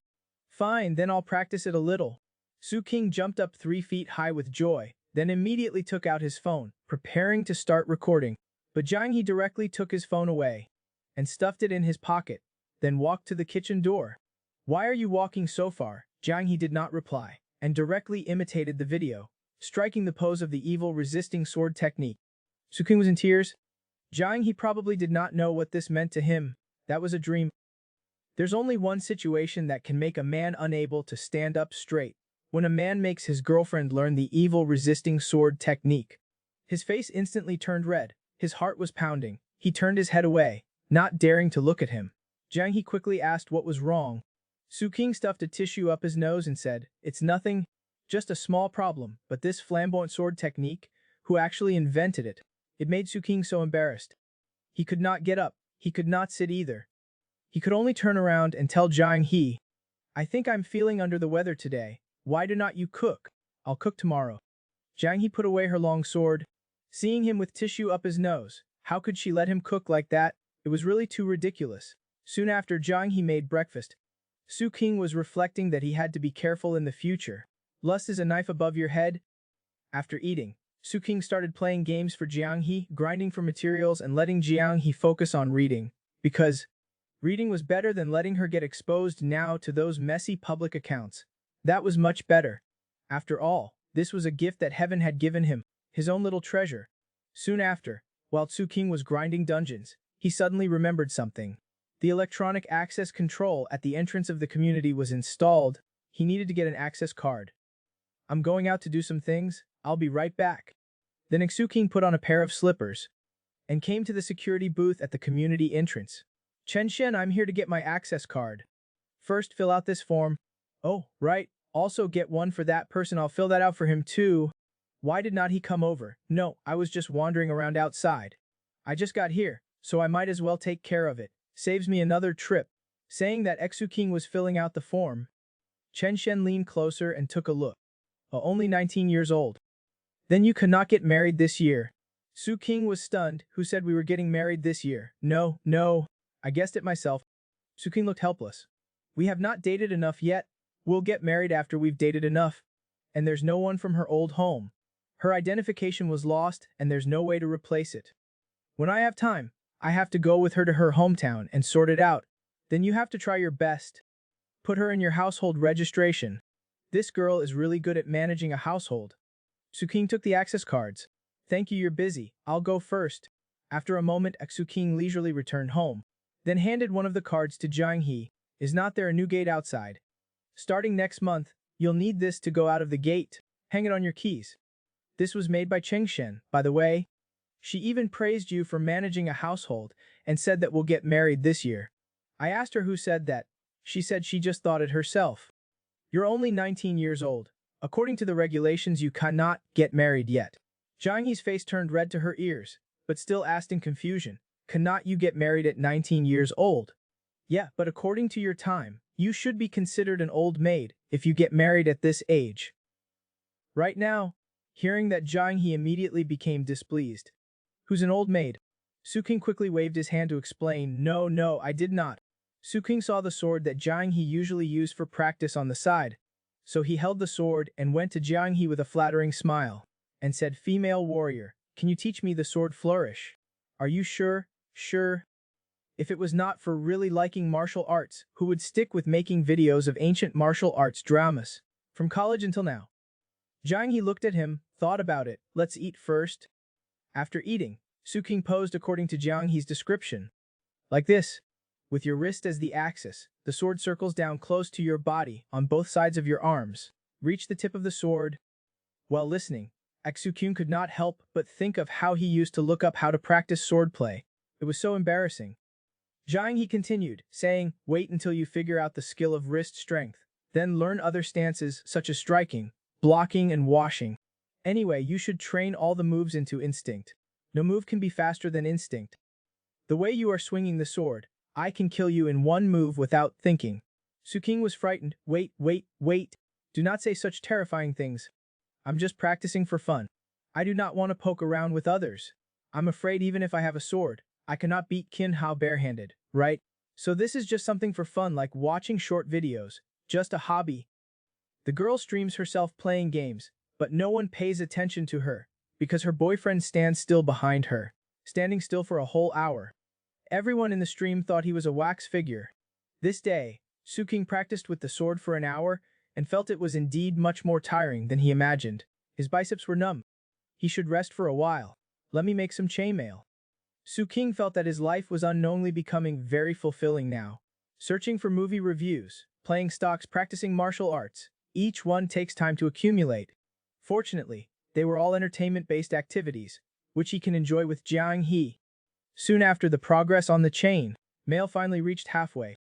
Fine, then I'll practice it a little. Suking jumped up 3 feet high with joy, then immediately took out his phone, preparing to start recording. But Jang Hee directly took his phone away and stuffed it in his pocket, then walked to the kitchen door. Why are you walking so far? Jang Hee did not reply, and directly imitated the video, striking the pose of the evil resisting sword technique. Suking was in tears. Jang Hee probably did not know what this meant to him. That was a dream. There's only one situation that can make a man unable to stand up straight. When a man makes his girlfriend learn the evil resisting sword technique. His face instantly turned red. His heart was pounding. He turned his head away, not daring to look at him. Jiang He quickly asked what was wrong. Su King stuffed a tissue up his nose and said, "It's nothing, just a small problem, but this flamboyant sword technique, who actually invented it?" It made Su King so embarrassed. He could not get up. He could not sit either. He could only turn around and tell Jiang He, "I think I'm feeling under the weather today. Why do not you cook? I'll cook tomorrow." Jiang He put away her long sword. Seeing him with tissue up his nose, how could she let him cook like that? It was really too ridiculous. Soon after, Jiang He made breakfast. Su King was reflecting that he had to be careful in the future. Lust is a knife above your head. After eating, Su King started playing games for Jiang He, grinding for materials and letting Jiang He focus on reading, because reading was better than letting her get exposed now to those messy public accounts. That was much better. After all, this was a gift that heaven had given him, his own little treasure. Soon after, while Su King was grinding dungeons, he suddenly remembered something. The electronic access control at the entrance of the community was installed. He needed to get an access card. "I'm going out to do some things. I'll be right back." Then Su King put on a pair of slippers and came to the security booth at the community entrance. "Chen Shen, I'm here to get my access card. First, fill out this form." "Oh, right. Also get one for that person. I'll fill that out for him too." Why did not he come over? "No, I was just wandering around outside. I just got here, so I might as well take care of it. Saves me another trip." Saying that, Su King was filling out the form. Chen Shen leaned closer and took a look. "Oh, only 19 years old. Then you cannot get married this year." Su King was stunned. "Who said we were getting married this year?" No, I guessed it myself." Su King looked helpless. "We have not dated enough yet. We'll get married after we've dated enough. And there's no one from her old home. Her identification was lost, and there's no way to replace it. When I have time, I have to go with her to her hometown and sort it out. Then you have to try your best. Put her in your household registration. This girl is really good at managing a household." Su King took the access cards. "Thank you, you're busy. I'll go first." After a moment, Su King leisurely returned home, then handed one of the cards to Jiang He. "Is not there a new gate outside? Starting next month, you'll need this to go out of the gate. Hang it on your keys." This was made by Cheng Shen, by the way. She even praised you for managing a household and said that we'll get married this year. I asked her who said that. She said she just thought it herself. You're only 19 years old. According to the regulations, you cannot get married yet. Jiang He's face turned red to her ears, but still asked in confusion, "Cannot you get married at 19 years old?" "Yeah, but according to your time, you should be considered an old maid if you get married at this age." Right now, hearing that, Jiang He immediately became displeased. "Who's an old maid?" Su King quickly waved his hand to explain, No, I did not." Su King saw the sword that Jiang He usually used for practice on the side. So he held the sword and went to Jiang He with a flattering smile and said, "Female warrior, can you teach me the sword flourish?" "Are you sure?" "Sure. If it was not for really liking martial arts, who would stick with making videos of ancient martial arts dramas? From college until now." Jiang He looked at him, thought about it. "Let's eat first." After eating, Su King posed according to Jiang He's description. Like this. With your wrist as the axis, the sword circles down close to your body on both sides of your arms. Reach the tip of the sword. While listening, Su King could not help but think of how he used to look up how to practice swordplay. It was so embarrassing. Jiang He continued, saying, "Wait until you figure out the skill of wrist strength. Then learn other stances such as striking, blocking, and washing. Anyway, you should train all the moves into instinct. No move can be faster than instinct. The way you are swinging the sword, I can kill you in one move without thinking." Su King was frightened. Wait. Do not say such terrifying things. I'm just practicing for fun. I do not want to poke around with others. I'm afraid even if I have a sword, I cannot beat Qin Hao barehanded, right? So this is just something for fun, like watching short videos, just a hobby. The girl streams herself playing games, but no one pays attention to her, because her boyfriend stands still behind her, standing still for a whole hour. Everyone in the stream thought he was a wax figure. This day, Su King practiced with the sword for an hour and felt it was indeed much more tiring than he imagined. His biceps were numb. He should rest for a while. Let me make some chainmail. Su King felt that his life was unknowingly becoming very fulfilling now. searching for movie reviews, playing stocks, practicing martial arts. Each one takes time to accumulate. Fortunately, they were all entertainment-based activities, which he can enjoy with Jiang He. Soon after the progress on the chain, mail finally reached halfway.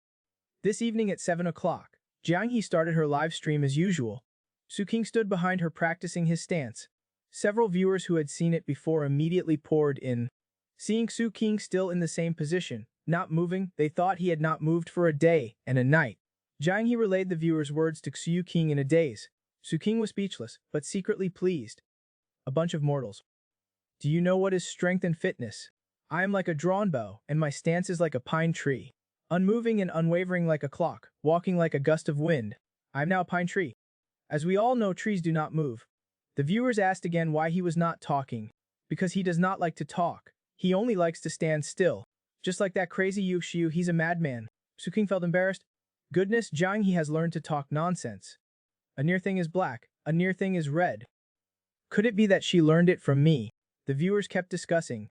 This evening at 7 o'clock, Jiang He started her live stream as usual. Su King stood behind her practicing his stance. Several viewers who had seen it before immediately poured in. Seeing Su King still in the same position, not moving, they thought he had not moved for a day and a night. Jiang He relayed the viewers' words to Su King in a daze. Su King was speechless, but secretly pleased. A bunch of mortals. Do you know what is strength and fitness? I am like a drawn bow, and my stance is like a pine tree. Unmoving and unwavering like a clock, walking like a gust of wind. I am now a pine tree. As we all know, trees do not move. The viewers asked again why he was not talking. Because he does not like to talk. He only likes to stand still. Just like that crazy Yu Xiu, he's a madman. Su King felt embarrassed. Goodness, Jiang He has learned to talk nonsense. A near thing is black, a near thing is red. Could it be that she learned it from me? The viewers kept discussing.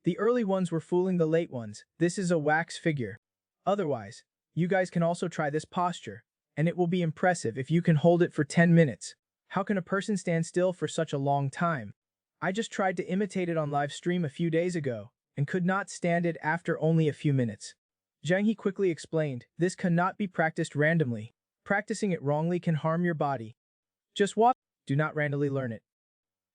The early ones were fooling the late ones. This is a wax figure. Otherwise, you guys can also try this posture, and it will be impressive if you can hold it for 10 minutes. How can a person stand still for such a long time? I just tried to imitate it on live stream a few days ago, and could not stand it after only a few minutes. Jiang He quickly explained, this cannot be practiced randomly. Practicing it wrongly can harm your body. Just watch, do not randomly learn it.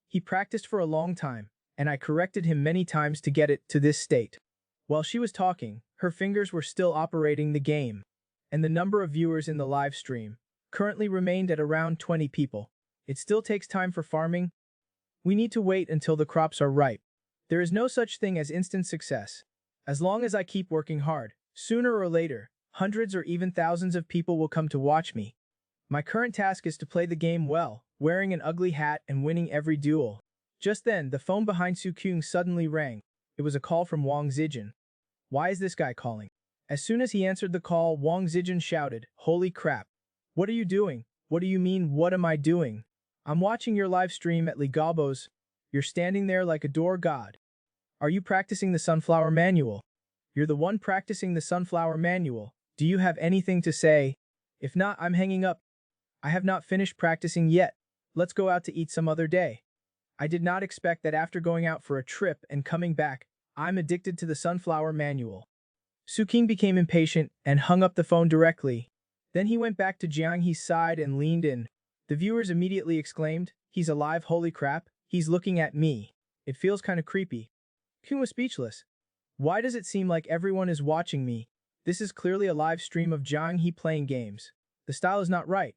He practiced for a long time, and I corrected him many times to get it to this state. While she was talking, her fingers were still operating the game, and the number of viewers in the live stream currently remained at around 20 people. It still takes time for farming. We need to wait until the crops are ripe. There is no such thing as instant success. As long as I keep working hard, sooner or later, hundreds or even thousands of people will come to watch me. My current task is to play the game well, wearing an ugly hat and winning every duel. Just then, the phone behind Su King suddenly rang. It was a call from Wang Zijin. Why is this guy calling? As soon as he answered the call, Wang Zijin shouted, holy crap. What are you doing? What do you mean, what am I doing? I'm watching your live stream at Ligabos. You're standing there like a door god. Are you practicing the sunflower manual? You're the one practicing the sunflower manual. Do you have anything to say? If not, I'm hanging up. I have not finished practicing yet. Let's go out to eat some other day. I did not expect that after going out for a trip and coming back, I'm addicted to the sunflower manual. Su King became impatient and hung up the phone directly. Then he went back to Jiang He's side and leaned in. The viewers immediately exclaimed, he's alive, holy crap, he's looking at me. It feels kinda creepy. King was speechless. Why does it seem like everyone is watching me? This is clearly a live stream of Jiang He playing games. The style is not right.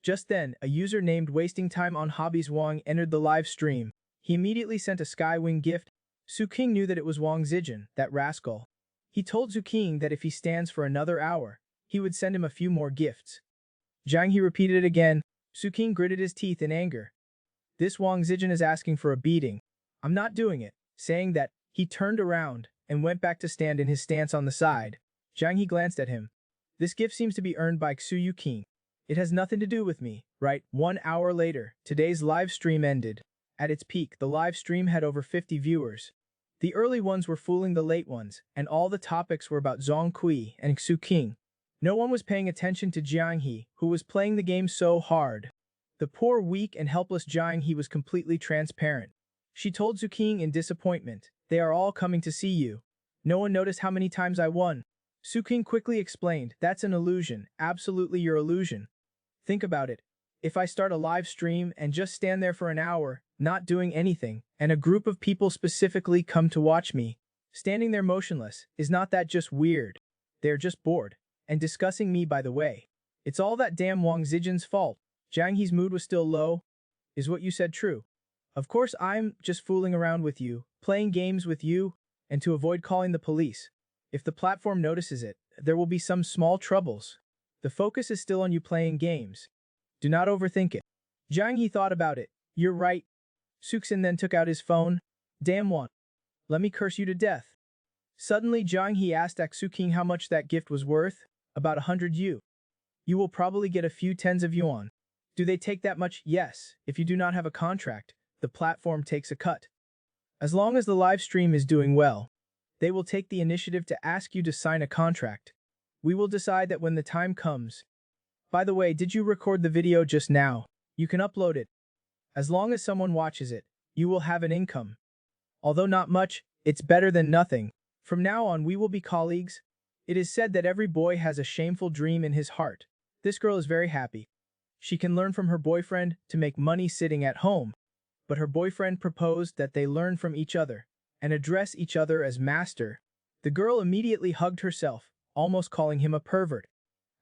Just then, a user named Wasting Time on Hobbies Wang entered the live stream. He immediately sent a Skywing gift. Su King knew that it was Wang Zijin, that rascal. He told Su King that if he stands for another hour, he would send him a few more gifts. Jiang He repeated it again. Su King gritted his teeth in anger. This Wang Zijin is asking for a beating. I'm not doing it. Saying that, he turned around and went back to stand in his stance on the side. Jiang He glanced at him. This gift seems to be earned by Xu King. It has nothing to do with me, right? 1 hour later, today's live stream ended. At its peak, the live stream had over 50 viewers. The early ones were fooling the late ones, and all the topics were about Zhong Kui and Xu King. No one was paying attention to Jiang He, who was playing the game so hard. The poor, weak, and helpless Jiang He was completely transparent. She told Xu King in disappointment, they are all coming to see you. No one noticed how many times I won. Xu King quickly explained, that's an illusion, absolutely your illusion. Think about it. If I start a live stream and just stand there for an hour, not doing anything, and a group of people specifically come to watch me, standing there motionless, is not that just weird? They're just bored. And discussing me, by the way. It's all that damn Wang Zijin's fault. Jiang He's mood was still low. Is what you said true? Of course I'm just fooling around with you, playing games with you, and to avoid calling the police. If the platform notices it, there will be some small troubles. The focus is still on you playing games. Do not overthink it. Jiang He thought about it. You're right. Suxin then took out his phone. Damn one. Let me curse you to death. Suddenly Jiang He asked Xu King how much that gift was worth. About 100 yu. You will probably get a few tens of yuan. Do they take that much? Yes. If you do not have a contract, the platform takes a cut. As long as the live stream is doing well, they will take the initiative to ask you to sign a contract. We will decide that when the time comes. By the way, did you record the video just now? You can upload it. As long as someone watches it, you will have an income. Although not much, it's better than nothing. From now on we will be colleagues. It is said that every boy has a shameful dream in his heart. This girl is very happy. She can learn from her boyfriend to make money sitting at home. But her boyfriend proposed that they learn from each other and address each other as master. The girl immediately hugged herself, almost calling him a pervert.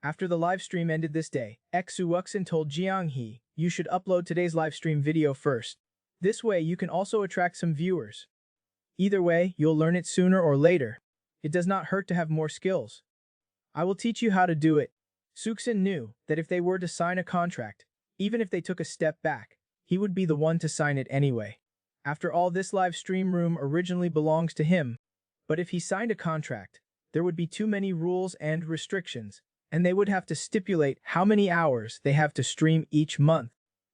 After the live stream ended this day, Xu Wuxin told Jiang He, "You should upload today's live stream video first. This way you can also attract some viewers. Either way, you'll learn it sooner or later. It does not hurt to have more skills. I will teach you how to do it." Suxin knew that if they were to sign a contract, even if they took a step back, he would be the one to sign it anyway. After all, this live stream room originally belongs to him. But if he signed a contract, there would be too many rules and restrictions, and they would have to stipulate how many hours they have to stream each month,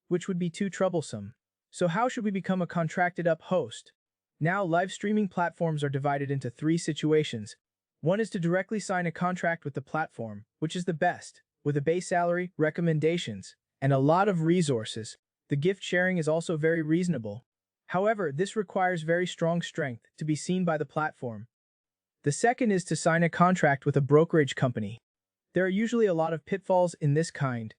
which would be too troublesome. So how should we become a contracted-up host? Now, live streaming platforms are divided into 3 situations. One is to directly sign a contract with the platform, which is the best, with a base salary, recommendations, and a lot of resources. The gift sharing is also very reasonable. However, this requires very strong strength to be seen by the platform. The second is to sign a contract with a brokerage company. There are usually a lot of pitfalls in this kind.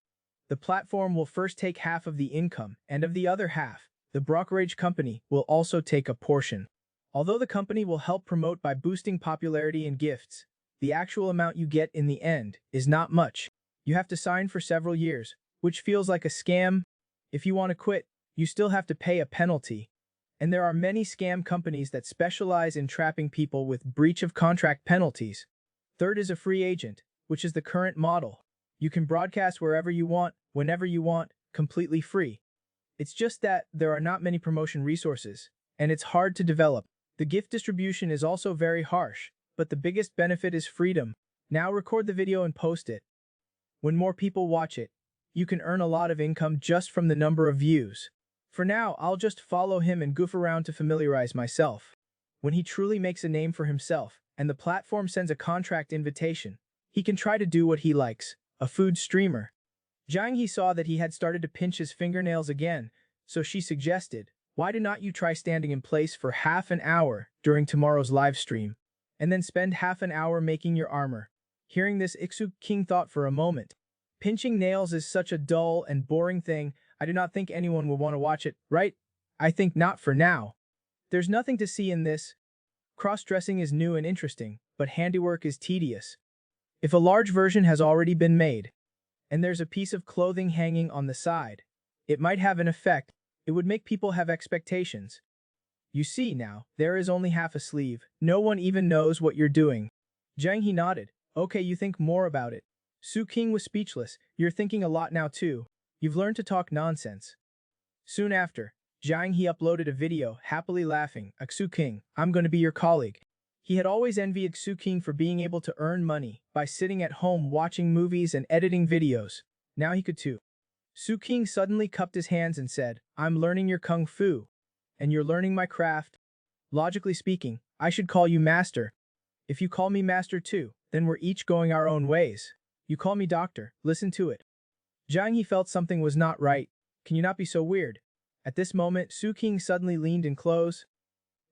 The platform will first take half of the income, and of the other half, the brokerage company will also take a portion. Although the company will help promote by boosting popularity and gifts, the actual amount you get in the end is not much. You have to sign for several years, which feels like a scam. If you want to quit, you still have to pay a penalty. And there are many scam companies that specialize in trapping people with breach of contract penalties. Third is a free agent, which is the current model. You can broadcast wherever you want, whenever you want, completely free. It's just that there are not many promotion resources, and it's hard to develop. The gift distribution is also very harsh, but the biggest benefit is freedom. Now record the video and post it. When more people watch it, you can earn a lot of income just from the number of views. For now, I'll just follow him and goof around to familiarize myself. When he truly makes a name for himself, and the platform sends a contract invitation, he can try to do what he likes, a food streamer. Jiang He saw that he had started to pinch his fingernails again, so she suggested, "Why do not you try standing in place for half an hour during tomorrow's live stream, and then spend half an hour making your armor?" Hearing this, Xu King thought for a moment. Pinching nails is such a dull and boring thing, I do not think anyone will want to watch it, right? I think not for now. There's nothing to see in this. Cross-dressing is new and interesting, but handiwork is tedious. If a large version has already been made, and there's a piece of clothing hanging on the side, it might have an effect. It would make people have expectations. You see now, there is only half a sleeve. No one even knows what you're doing. Jiang He nodded. Okay, you think more about it. Su King was speechless. You're thinking a lot now too. You've learned to talk nonsense. Soon after, Jiang He uploaded a video, happily laughing. Xu King, I'm going to be your colleague. He had always envied Xu King for being able to earn money by sitting at home watching movies and editing videos. Now he could too. Su King suddenly cupped his hands and said, "I'm learning your kung fu, and you're learning my craft. Logically speaking, I should call you master. If you call me master too, then we're each going our own ways. You call me doctor, listen to it." Jiang He felt something was not right. Can you not be so weird? At this moment, Su King suddenly leaned in close.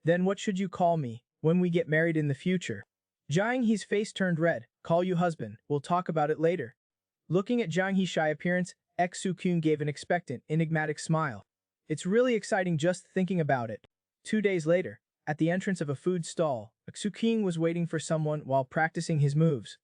Then what should you call me when we get married in the future? Jiang He's face turned red. Call you husband, we'll talk about it later. Looking at Jiang He's shy appearance, Xu King gave an expectant, enigmatic smile. It's really exciting just thinking about it. 2 days later, at the entrance of a food stall, Xu King was waiting for someone while practicing his moves.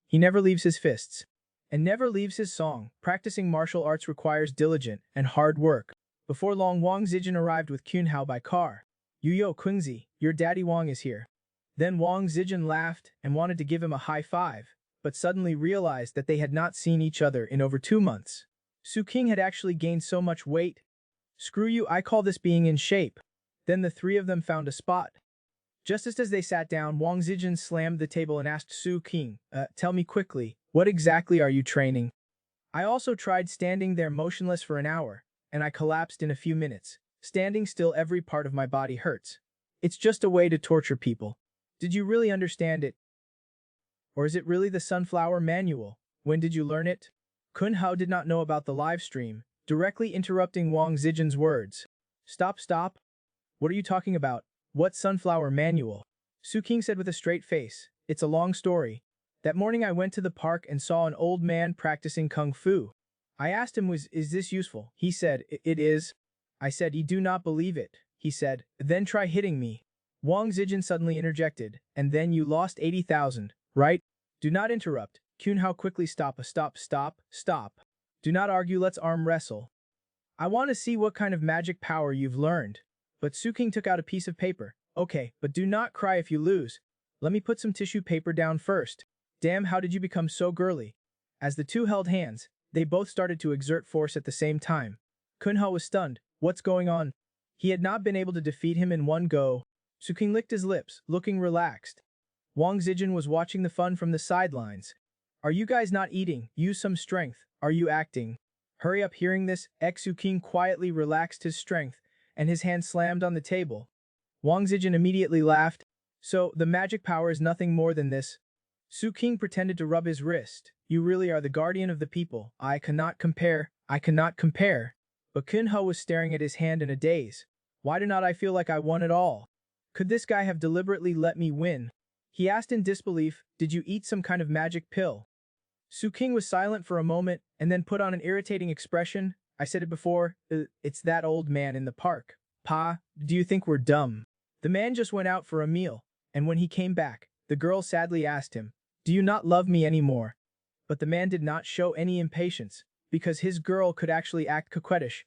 He never leaves his fists, and never leaves his song. Practicing martial arts requires diligent and hard work. Before long, Wang Zijin arrived with Cunhao by car. "Yo, Qingzi, your daddy Wang is here." Then Wang Zijin laughed and wanted to give him a high five, but suddenly realized that they had not seen each other in over 2 months. Su King had actually gained so much weight. Screw you, I call this being in shape. Then the 3 of them found a spot. Just as they sat down, Wang Zijin slammed the table and asked Su King, "Tell me quickly, what exactly are you training?" "I also tried standing there motionless for an hour, and I collapsed in a few minutes. Standing still, every part of my body hurts. It's just a way to torture people. Did you really understand it?" Or is it really the Sunflower Manual? When did you learn it? Kun Hao did not know about the live stream, directly interrupting Wang Zijin's words. Stop, stop. What are you talking about? What Sunflower Manual? Su King said with a straight face. It's a long story. That morning I went to the park and saw an old man practicing kung fu. I asked him, is this useful? He said, it is. I said, you do not believe it. He said, then try hitting me. Wang Zijin suddenly interjected, and then you lost 80,000, right? Do not interrupt. Kun Hao quickly stop. Do not argue, let's arm wrestle. I want to see what kind of magic power you've learned. But Su King took out a piece of paper. Okay, but do not cry if you lose. Let me put some tissue paper down first. Damn, how did you become so girly? As the two held hands, they both started to exert force at the same time. Kun Hao was stunned. What's going on? He had not been able to defeat him in one go. Su King licked his lips, looking relaxed. Wang Zijin was watching the fun from the sidelines. Are you guys not eating? Use some strength. Are you acting? Hurry up. Hearing this, Su King quietly relaxed his strength, and his hand slammed on the table. Wang Zijin immediately laughed. So, the magic power is nothing more than this. Su King pretended to rub his wrist. You really are the guardian of the people. I cannot compare. But Kun Hao was staring at his hand in a daze. Why do not I feel like I won it all? Could this guy have deliberately let me win? He asked in disbelief, did you eat some kind of magic pill? Su King was silent for a moment, and then put on an irritating expression. I said it before, it's that old man in the park. Pa, do you think we're dumb? The man just went out for a meal, and when he came back, the girl sadly asked him, do you not love me anymore? But the man did not show any impatience, because his girl could actually act coquettish.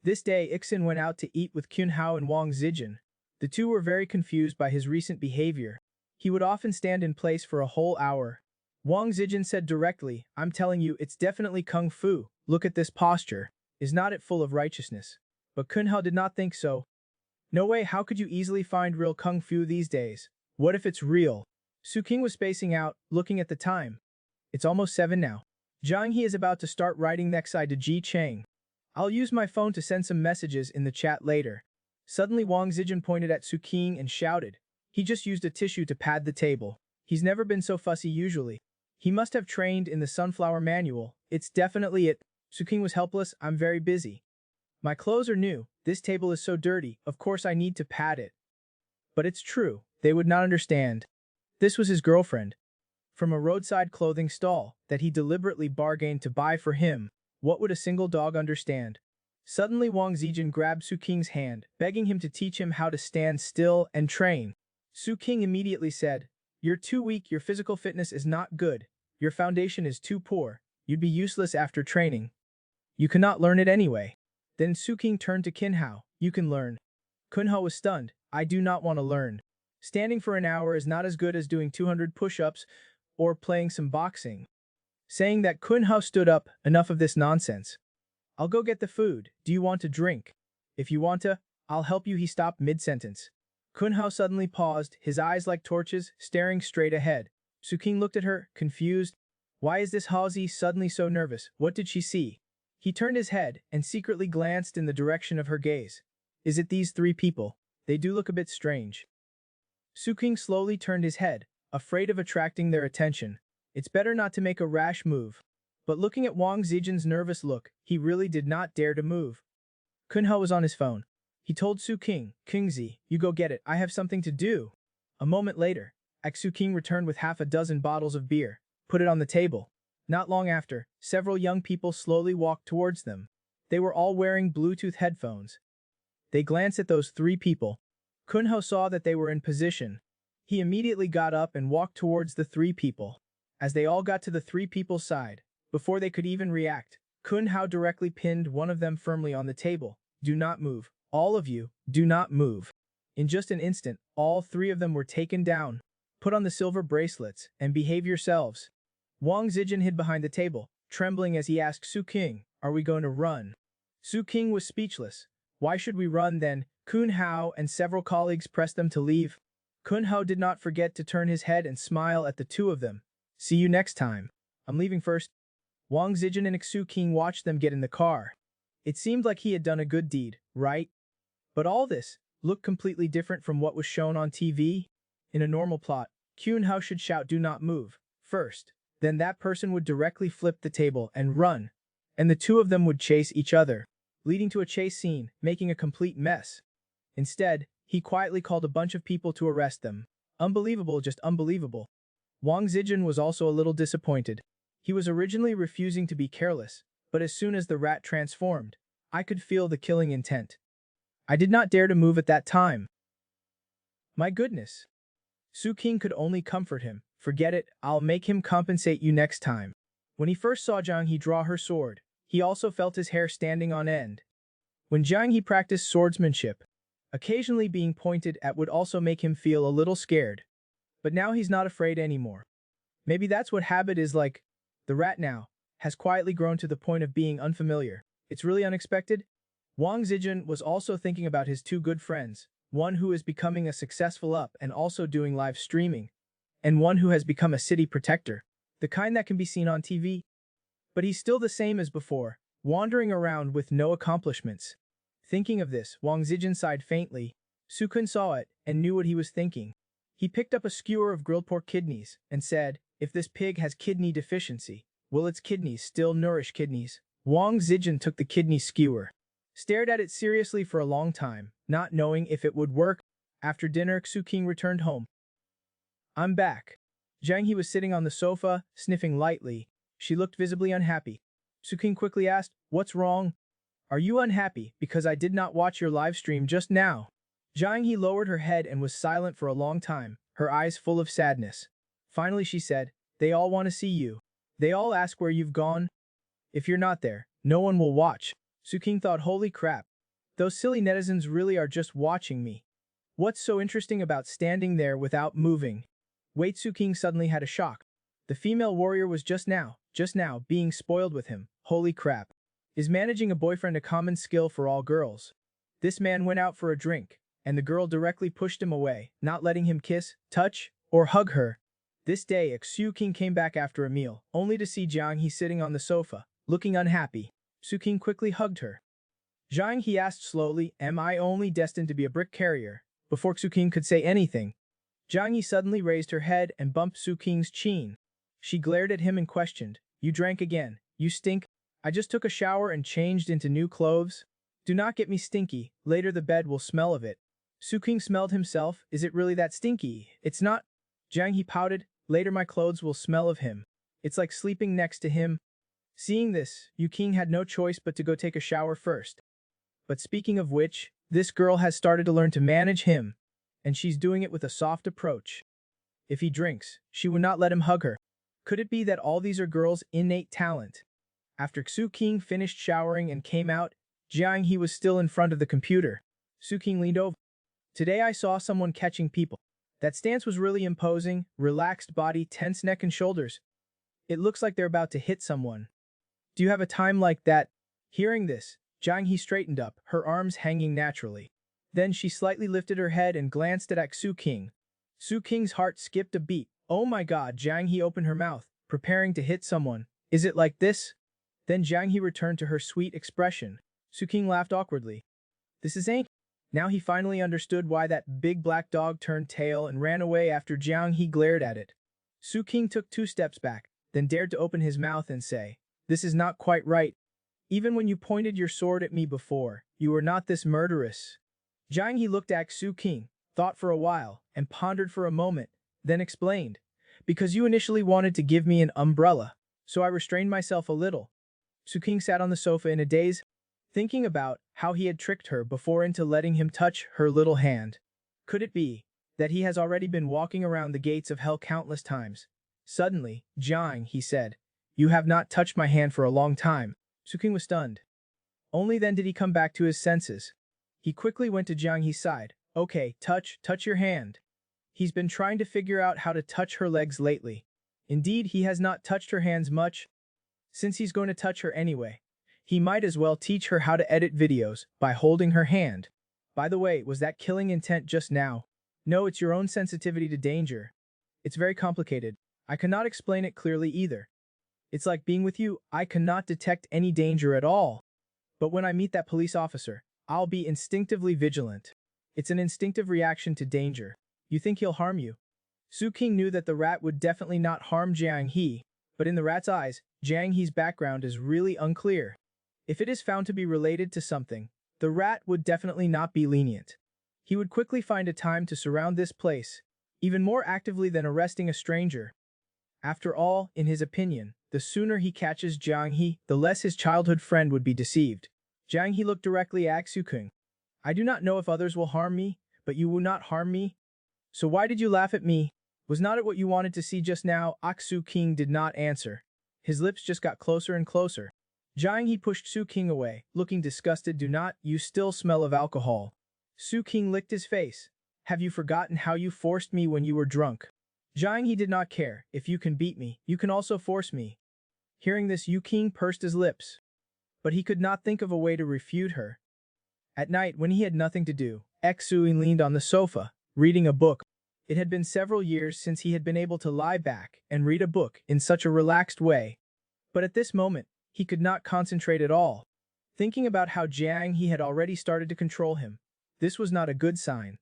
This day Ixin went out to eat with Kun Hao and Wang Zijin. The two were very confused by his recent behavior. He would often stand in place for a whole hour. Wang Zijin said directly, I'm telling you, it's definitely kung fu. Look at this posture. Is not it full of righteousness? But Kun Hao did not think so. No way, how could you easily find real kung fu these days? What if it's real? Su King was spacing out, looking at the time. It's almost 7 now. Zhang He is about to start writing next side to Ji Cheng. I'll use my phone to send some messages in the chat later. Suddenly Wang Zijin pointed at Su King and shouted. He just used a tissue to pad the table. He's never been so fussy usually. He must have trained in the Sunflower Manual. It's definitely it. Su King was helpless. I'm very busy. My clothes are new. This table is so dirty. Of course I need to pad it. But it's true. They would not understand. This was his girlfriend. From a roadside clothing stall that he deliberately bargained to buy for him. What would a single dog understand? Suddenly Wang Zijin grabbed Su King's hand, begging him to teach him how to stand still and train. Su King immediately said, you're too weak, your physical fitness is not good, your foundation is too poor, you'd be useless after training. You cannot learn it anyway. Then Su King turned to Kun Hao, you can learn. Kun Hao was stunned, I do not want to learn. Standing for an hour is not as good as doing 200 push-ups or playing some boxing. Saying that, Kun Hao stood up, enough of this nonsense. I'll go get the food, do you want to drink? If you want to, I'll help you. He stopped mid-sentence. Kun Hao suddenly paused, his eyes like torches, staring straight ahead. Su King looked at her, confused. Why is this Halsey suddenly so nervous? What did she see? He turned his head and secretly glanced in the direction of her gaze. Is it these 3 people? They do look a bit strange. Su King slowly turned his head, afraid of attracting their attention. It's better not to make a rash move. But looking at Wang Zijin's nervous look, he really did not dare to move. Kun Hao was on his phone. He told Su King, Kingzi, you go get it, I have something to do. A moment later, Su King returned with half a dozen bottles of beer, put it on the table. Not long after, several young people slowly walked towards them. They were all wearing Bluetooth headphones. They glanced at those 3 people. Kun Hao saw that they were in position. He immediately got up and walked towards the 3 people. As they all got to the 3 people's side, before they could even react, Kun Hao directly pinned one of them firmly on the table. Do not move. All of you, do not move. In just an instant, all 3 of them were taken down. Put on the silver bracelets and behave yourselves. Wang Zijin hid behind the table, trembling as he asked Su King, are we going to run? Su King was speechless. Why should we run then? Kun Hao and several colleagues pressed them to leave. Kun Hao did not forget to turn his head and smile at the 2 of them. See you next time. I'm leaving first. Wang Zijin and Su King watched them get in the car. It seemed like he had done a good deed, right? But all this looked completely different from what was shown on TV. In a normal plot, Kun Hao should shout do not move, first. Then that person would directly flip the table and run, and the two of them would chase each other, leading to a chase scene, making a complete mess. Instead, he quietly called a bunch of people to arrest them. Unbelievable, just unbelievable. Wang Zijin was also a little disappointed. He was originally refusing to be careless, but as soon as the rat transformed, I could feel the killing intent. I did not dare to move at that time. My goodness. Su King could only comfort him. Forget it, I'll make him compensate you next time. When he first saw Jiang He draw her sword, he also felt his hair standing on end. When Jiang He practiced swordsmanship, occasionally being pointed at would also make him feel a little scared. But now he's not afraid anymore. Maybe that's what habit is like. The rat now has quietly grown to the point of being unfamiliar. It's really unexpected. Wang Zijin was also thinking about his two good friends, one who is becoming a successful up and also doing live streaming, and one who has become a city protector, the kind that can be seen on TV. But he's still the same as before, wandering around with no accomplishments. Thinking of this, Wang Zijin sighed faintly. Su Kun saw it and knew what he was thinking. He picked up a skewer of grilled pork kidneys and said, if this pig has kidney deficiency, will its kidneys still nourish kidneys? Wang Zijin took the kidney skewer, stared at it seriously for a long time, not knowing if it would work. After dinner, Su King returned home. I'm back. Jiang He was sitting on the sofa, sniffing lightly. She looked visibly unhappy. Su King quickly asked, what's wrong? Are you unhappy because I did not watch your live stream just now? Jiang He lowered her head and was silent for a long time, her eyes full of sadness. Finally she said, they all want to see you. They all ask where you've gone. If you're not there, no one will watch. Su King thought, holy crap. Those silly netizens really are just watching me. What's so interesting about standing there without moving? Wait, Su King suddenly had a shock. The female warrior was just now, being spoiled with him. Holy crap. Is managing a boyfriend a common skill for all girls? This man went out for a drink, and the girl directly pushed him away, not letting him kiss, touch, or hug her. This day, Su King came back after a meal, only to see Jiang He sitting on the sofa, looking unhappy. Su King quickly hugged her. Jiang He asked slowly, am I only destined to be a brick carrier? Before Su King could say anything, Jiang He suddenly raised her head and bumped Su King's chin. She glared at him and questioned, you drank again, you stink. I just took a shower and changed into new clothes. Do not get me stinky, later the bed will smell of it. Su King smelled himself, is it really that stinky? It's not. Jiang He pouted, later my clothes will smell of him. It's like sleeping next to him. Seeing this, Yu King had no choice but to go take a shower first. But speaking of which, this girl has started to learn to manage him, and she's doing it with a soft approach. If he drinks, she would not let him hug her. Could it be that all these are girls' innate talent? After Su King finished showering and came out, Jiang He was still in front of the computer. Su King leaned over. Today I saw someone catching people. That stance was really imposing, relaxed body, tense neck and shoulders. It looks like they're about to hit someone. Do you have a time like that? Hearing this, Jiang He straightened up, her arms hanging naturally. Then she slightly lifted her head and glanced at Su King. Su King's heart skipped a beat. Oh my god, Jiang He opened her mouth, preparing to hit someone. Is it like this? Then Jiang He returned to her sweet expression. Su King laughed awkwardly. This is ain't. Now he finally understood why that big black dog turned tail and ran away after Jiang He glared at it. Su King took 2 steps back, then dared to open his mouth and say, this is not quite right. Even when you pointed your sword at me before, you were not this murderous. Jiang He looked at Su King, thought for a while, and pondered for a moment, then explained, because you initially wanted to give me an umbrella, so I restrained myself a little. Su King sat on the sofa in a daze, thinking about how he had tricked her before into letting him touch her little hand. Could it be that he has already been walking around the gates of hell countless times? Suddenly, Jiang, he said, you have not touched my hand for a long time. Su King was stunned. Only then did he come back to his senses. He quickly went to Jiang He's side. Okay, touch your hand. He's been trying to figure out how to touch her legs lately. Indeed, he has not touched her hands much. Since he's going to touch her anyway, he might as well teach her how to edit videos by holding her hand. By the way, was that killing intent just now? No, it's your own sensitivity to danger. It's very complicated. I cannot explain it clearly either. It's like being with you, I cannot detect any danger at all. But when I meet that police officer, I'll be instinctively vigilant. It's an instinctive reaction to danger. You think he'll harm you? Su King knew that the rat would definitely not harm Jiang He, but in the rat's eyes, Jiang He's background is really unclear. If it is found to be related to something, the rat would definitely not be lenient. He would quickly find a time to surround this place, even more actively than arresting a stranger. After all, in his opinion, the sooner he catches Jiang He, the less his childhood friend would be deceived. Jiang He looked directly at Su King. I do not know if others will harm me, but you will not harm me. So why did you laugh at me? Was not it what you wanted to see just now? Su King did not answer. His lips just got closer and closer. Jiang He pushed Su King away, looking disgusted. Do not, you still smell of alcohol. Su King licked his face. Have you forgotten how you forced me when you were drunk? Jiang He did not care. If you can beat me, you can also force me. Hearing this, Yu King pursed his lips. But he could not think of a way to refute her. At night, when he had nothing to do, Xu leaned on the sofa, reading a book. It had been several years since he had been able to lie back and read a book in such a relaxed way. But at this moment, he could not concentrate at all. Thinking about how Jiang He had already started to control him, this was not a good sign.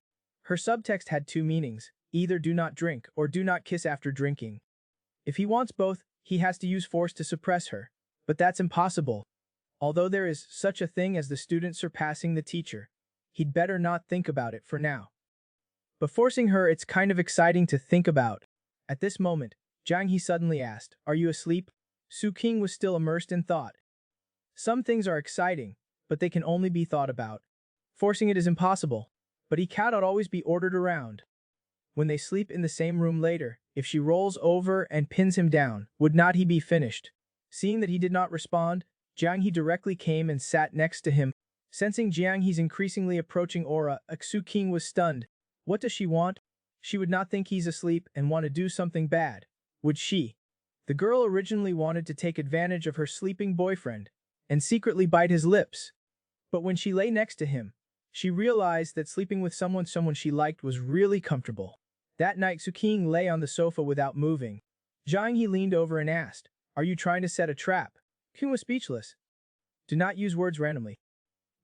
Her subtext had two meanings, either do not drink or do not kiss after drinking. If he wants both, he has to use force to suppress her. But that's impossible. Although there is such a thing as the student surpassing the teacher, he'd better not think about it for now. But forcing her, it's kind of exciting to think about. At this moment, Jiang He suddenly asked, Are you asleep? Su King was still immersed in thought. Some things are exciting, but they can only be thought about. Forcing it is impossible, but he cannot always be ordered around. When they sleep in the same room later, if she rolls over and pins him down, would not he be finished? Seeing that he did not respond, Jiang He directly came and sat next to him. Sensing Jiang He's increasingly approaching aura, Su King was stunned. What does she want? She would not think he's asleep and want to do something bad, would she? The girl originally wanted to take advantage of her sleeping boyfriend and secretly bite his lips. But when she lay next to him, she realized that sleeping with someone she liked was really comfortable. That night, Su King lay on the sofa without moving. Jiang He leaned over and asked, Are you trying to set a trap? King was speechless. Do not use words randomly.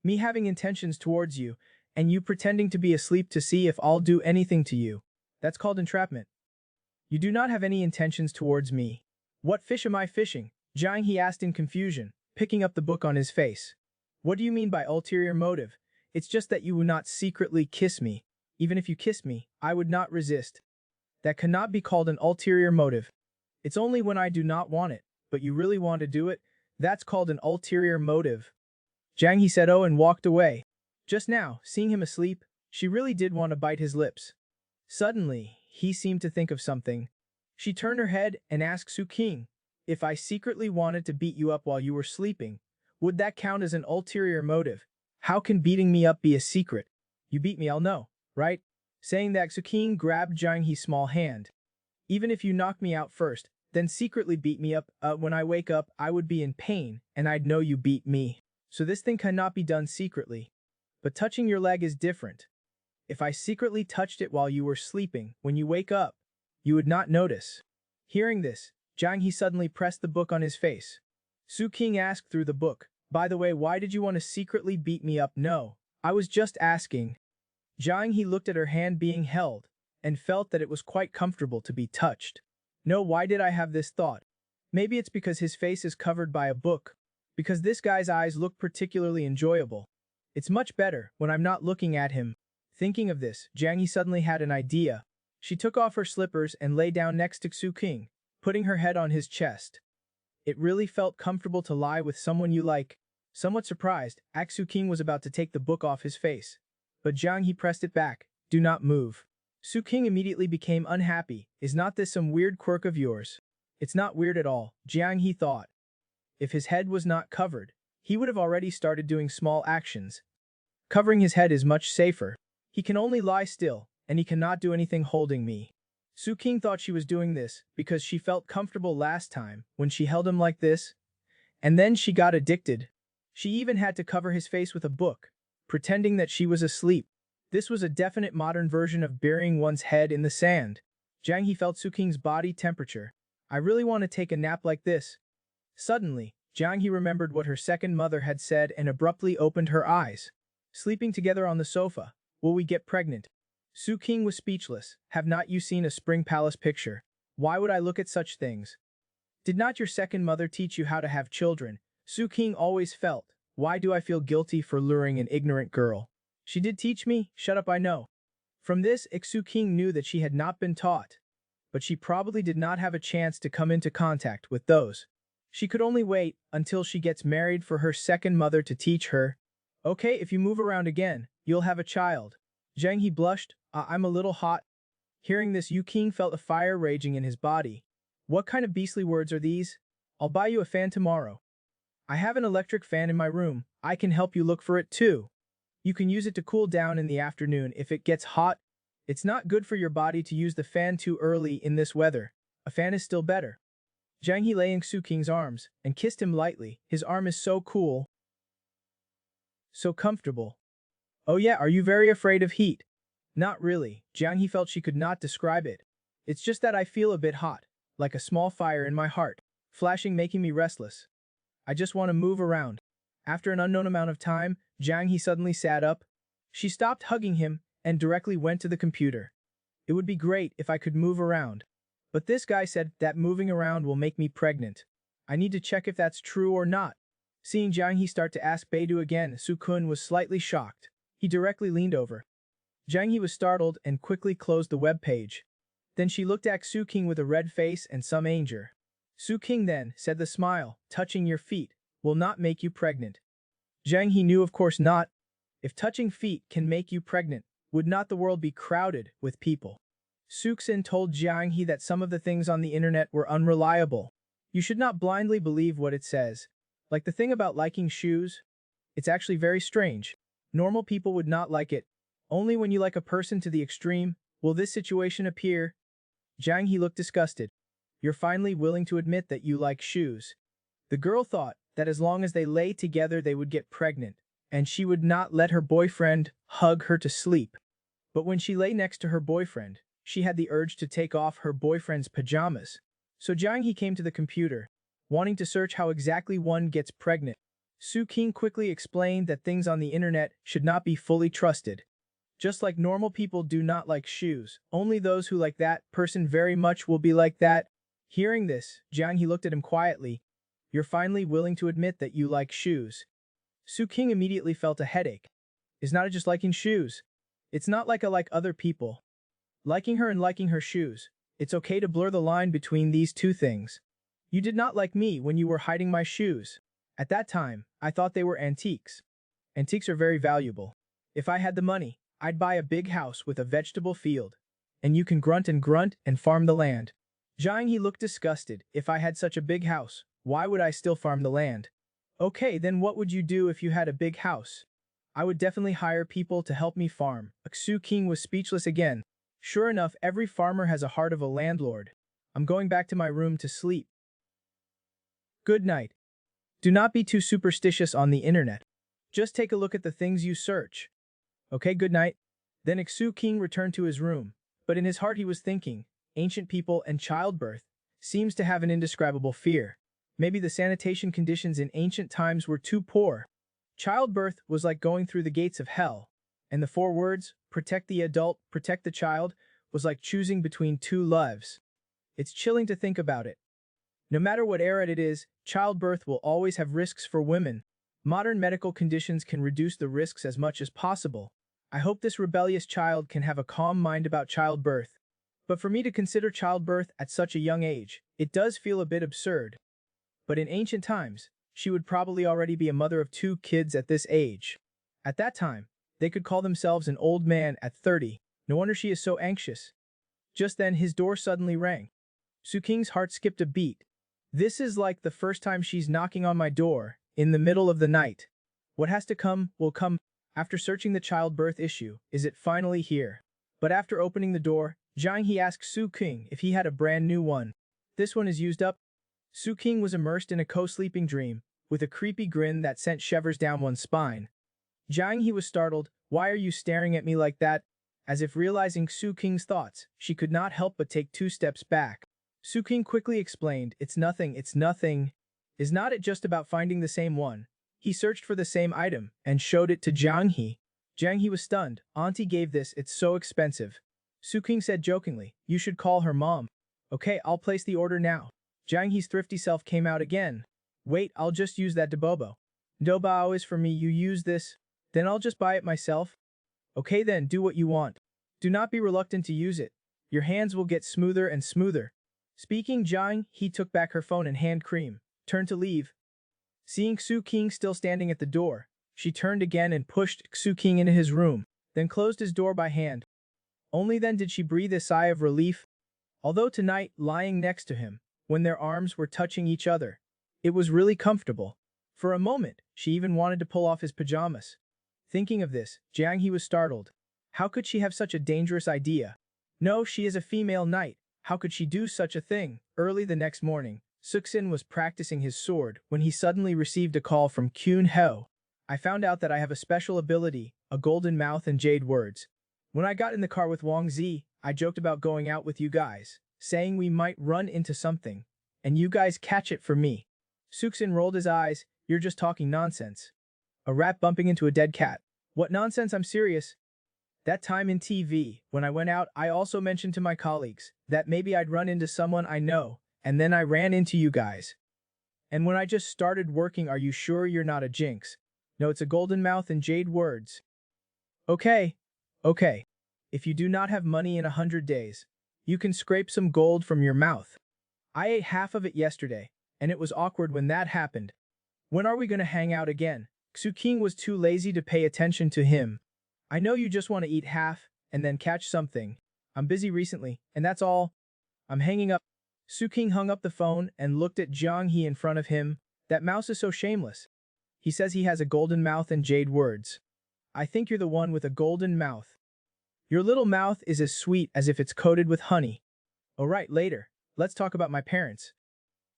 Me having intentions towards you, and you pretending to be asleep to see if I'll do anything to you. That's called entrapment. You do not have any intentions towards me. What fish am I fishing? Jiang He asked in confusion, picking up the book on his face. What do you mean by ulterior motive? It's just that you would not secretly kiss me. Even if you kissed me, I would not resist. That cannot be called an ulterior motive. It's only when I do not want it, but you really want to do it, that's called an ulterior motive. Jiang He said oh and walked away. Just now, seeing him asleep, she really did want to bite his lips. Suddenly, he seemed to think of something. She turned her head and asked Su King, If I secretly wanted to beat you up while you were sleeping, would that count as an ulterior motive? How can beating me up be a secret? You beat me, I'll know, right? Saying that, Su King grabbed Jiang He's small hand. Even if you knock me out first, then secretly beat me up, when I wake up, I would be in pain, and I'd know you beat me. So this thing cannot be done secretly. But touching your leg is different. If I secretly touched it while you were sleeping, when you wake up, you would not notice. Hearing this, Jiang He suddenly pressed the book on his face. Su King asked through the book, By the way, why did you want to secretly beat me up? No, I was just asking. Jiang He looked at her hand being held, and felt that it was quite comfortable to be touched. No, why did I have this thought? Maybe it's because his face is covered by a book. Because this guy's eyes look particularly enjoyable. It's much better when I'm not looking at him. Thinking of this, Jiang He suddenly had an idea. She took off her slippers and lay down next to Su King, putting her head on his chest. It really felt comfortable to lie with someone you like. Somewhat surprised, Su King was about to take the book off his face. But Jiang He pressed it back. Do not move. Su King immediately became unhappy. Is not this some weird quirk of yours? It's not weird at all, Jiang He thought. If his head was not covered, he would have already started doing small actions. Covering his head is much safer. He can only lie still, and he cannot do anything holding me. Su King thought she was doing this because she felt comfortable last time when she held him like this. And then she got addicted. She even had to cover his face with a book, pretending that she was asleep. This was a definite modern version of burying one's head in the sand. Jiang He felt Su King's body temperature. I really want to take a nap like this. Suddenly, Jiang He remembered what her second mother had said and abruptly opened her eyes. Sleeping together on the sofa. Will we get pregnant? Su King was speechless. Have not you seen a spring palace picture? Why would I look at such things? Did not your second mother teach you how to have children? Su King always felt. Why do I feel guilty for luring an ignorant girl? She did teach me, shut up I know. From this, Su King knew that she had not been taught. But she probably did not have a chance to come into contact with those. She could only wait until she gets married for her second mother to teach her. Okay, if you move around again, you'll have a child. Zhang He blushed, I'm a little hot. Hearing this, Yu King felt a fire raging in his body. What kind of beastly words are these? I'll buy you a fan tomorrow. I have an electric fan in my room, I can help you look for it too. You can use it to cool down in the afternoon if it gets hot. It's not good for your body to use the fan too early in this weather. A fan is still better. Zhang He lay in Su King's arms and kissed him lightly. His arm is so cool. So comfortable. Oh yeah, are you very afraid of heat? Not really. Jiang He felt she could not describe it. It's just that I feel a bit hot, like a small fire in my heart, flashing making me restless. I just want to move around. After an unknown amount of time, Jiang He suddenly sat up. She stopped hugging him and directly went to the computer. It would be great if I could move around. But this guy said that moving around will make me pregnant. I need to check if that's true or not. Seeing Jiang He start to ask Beidou again, Su Kun was slightly shocked. He directly leaned over. Jiang He was startled and quickly closed the web page. Then she looked at Su King with a red face and some anger. Su King then said the smile, touching your feet, will not make you pregnant. Jiang He knew of course not. If touching feet can make you pregnant, would not the world be crowded with people? Su Xin told Jiang He that some of the things on the internet were unreliable. You should not blindly believe what it says. Like the thing about liking shoes. It's actually very strange. Normal people would not like it. Only when you like a person to the extreme will this situation appear. Jiang He looked disgusted. You're finally willing to admit that you like shoes. The girl thought that as long as they lay together they would get pregnant, and she would not let her boyfriend hug her to sleep. But when she lay next to her boyfriend, she had the urge to take off her boyfriend's pajamas. So Jiang He came to the computer, wanting to search how exactly one gets pregnant. Su King quickly explained that things on the internet should not be fully trusted. Just like normal people do not like shoes, only those who like that person very much will be like that. Hearing this, Jiang He looked at him quietly. You're finally willing to admit that you like shoes. Su King immediately felt a headache. It's not just liking shoes. It's not like I like other people. Liking her and liking her shoes. It's okay to blur the line between these two things. You did not like me when you were hiding my shoes. At that time, I thought they were antiques. Antiques are very valuable. If I had the money, I'd buy a big house with a vegetable field. And you can grunt and farm the land. Jiang He looked disgusted. If I had such a big house, why would I still farm the land? Okay, then what would you do if you had a big house? I would definitely hire people to help me farm. Su King was speechless again. Sure enough, every farmer has a heart of a landlord. I'm going back to my room to sleep. Good night. Do not be too superstitious on the internet. Just take a look at the things you search. Okay, good night. Then Su King returned to his room, but in his heart he was thinking, ancient people and childbirth seems to have an indescribable fear. Maybe the sanitation conditions in ancient times were too poor. Childbirth was like going through the gates of hell, and the 4 words, protect the adult, protect the child, was like choosing between 2 lives. It's chilling to think about it. No matter what era it is, childbirth will always have risks for women. Modern medical conditions can reduce the risks as much as possible. I hope this rebellious child can have a calm mind about childbirth. But for me to consider childbirth at such a young age, it does feel a bit absurd. But in ancient times, she would probably already be a mother of 2 kids at this age. At that time, they could call themselves an old man at 30. No wonder she is so anxious. Just then his door suddenly rang. Su King's heart skipped a beat. This is like the first time she's knocking on my door, in the middle of the night. What has to come, will come. After searching the childbirth issue, is it finally here? But after opening the door, Jiang He asked Su King if he had a brand new one. This one is used up. Su King was immersed in a co-sleeping dream, with a creepy grin that sent shivers down one's spine. Jiang He was startled. Why are you staring at me like that? As if realizing Su King's thoughts, she could not help but take 2 steps back. Su King quickly explained, it's nothing. Is not it just about finding the same one? He searched for the same item and showed it to Jiang He. Jiang He was stunned. Auntie gave this, it's so expensive. Su King said jokingly, you should call her mom. Okay, I'll place the order now. Jiang He's thrifty self came out again. Wait, I'll just use that Dabobo. Dobao is for me, you use this. Then I'll just buy it myself. Okay then, do what you want. Do not be reluctant to use it. Your hands will get smoother and smoother. Speaking Jiang, he took back her phone and hand cream, turned to leave. Seeing Su King still standing at the door, she turned again and pushed Su King into his room, then closed his door by hand. Only then did she breathe a sigh of relief. Although tonight, lying next to him, when their arms were touching each other, it was really comfortable. For a moment, she even wanted to pull off his pajamas. Thinking of this, Jiang He was startled. How could she have such a dangerous idea? No, she is a female knight. How could she do such a thing? Early the next morning, Suxin was practicing his sword when he suddenly received a call from Kyun Ho. I found out that I have a special ability, a golden mouth and jade words. When I got in the car with Wang Zi, I joked about going out with you guys, saying we might run into something, and you guys catch it for me. Suxin rolled his eyes, you're just talking nonsense. A rat bumping into a dead cat. What nonsense, I'm serious. That time in TV, when I went out, I also mentioned to my colleagues that maybe I'd run into someone I know, and then I ran into you guys. And when I just started working, are you sure you're not a jinx? No, it's a golden mouth and jade words. Okay. If you do not have money in 100 days, you can scrape some gold from your mouth. I ate half of it yesterday, and it was awkward when that happened. When are we gonna hang out again? Su King was too lazy to pay attention to him. I know you just want to eat half, and then catch something. I'm busy recently, and that's all. I'm hanging up. Su King hung up the phone and looked at Jiang He in front of him. That mouse is so shameless. He says he has a golden mouth and jade words. I think you're the one with a golden mouth. Your little mouth is as sweet as if it's coated with honey. Alright, later. Let's talk about my parents.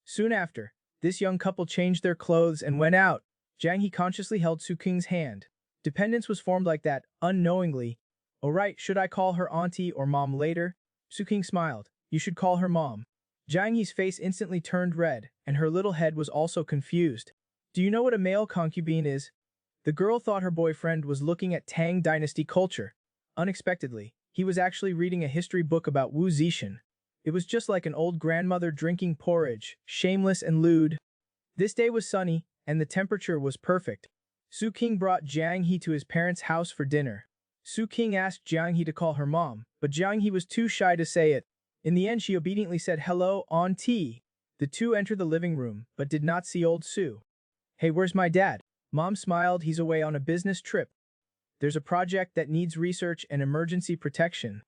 Soon after, this young couple changed their clothes and went out. Jiang He consciously held Su King's hand. Dependence was formed like that, unknowingly. Alright, should I call her auntie or mom later? Su King smiled. You should call her mom. Jiang He's face instantly turned red, and her little head was also confused. Do you know what a male concubine is? The girl thought her boyfriend was looking at Tang Dynasty culture. Unexpectedly, he was actually reading a history book about Wu Zixin. It was just like an old grandmother drinking porridge, shameless and lewd. This day was sunny, and the temperature was perfect. Su King brought Jiang He to his parents' house for dinner. Su King asked Jiang He to call her mom, but Jiang He was too shy to say it. In the end, she obediently said, "Hello, auntie." The two entered the living room, but did not see old Su. Hey, where's my dad? Mom smiled, he's away on a business trip. There's a project that needs research and emergency protection.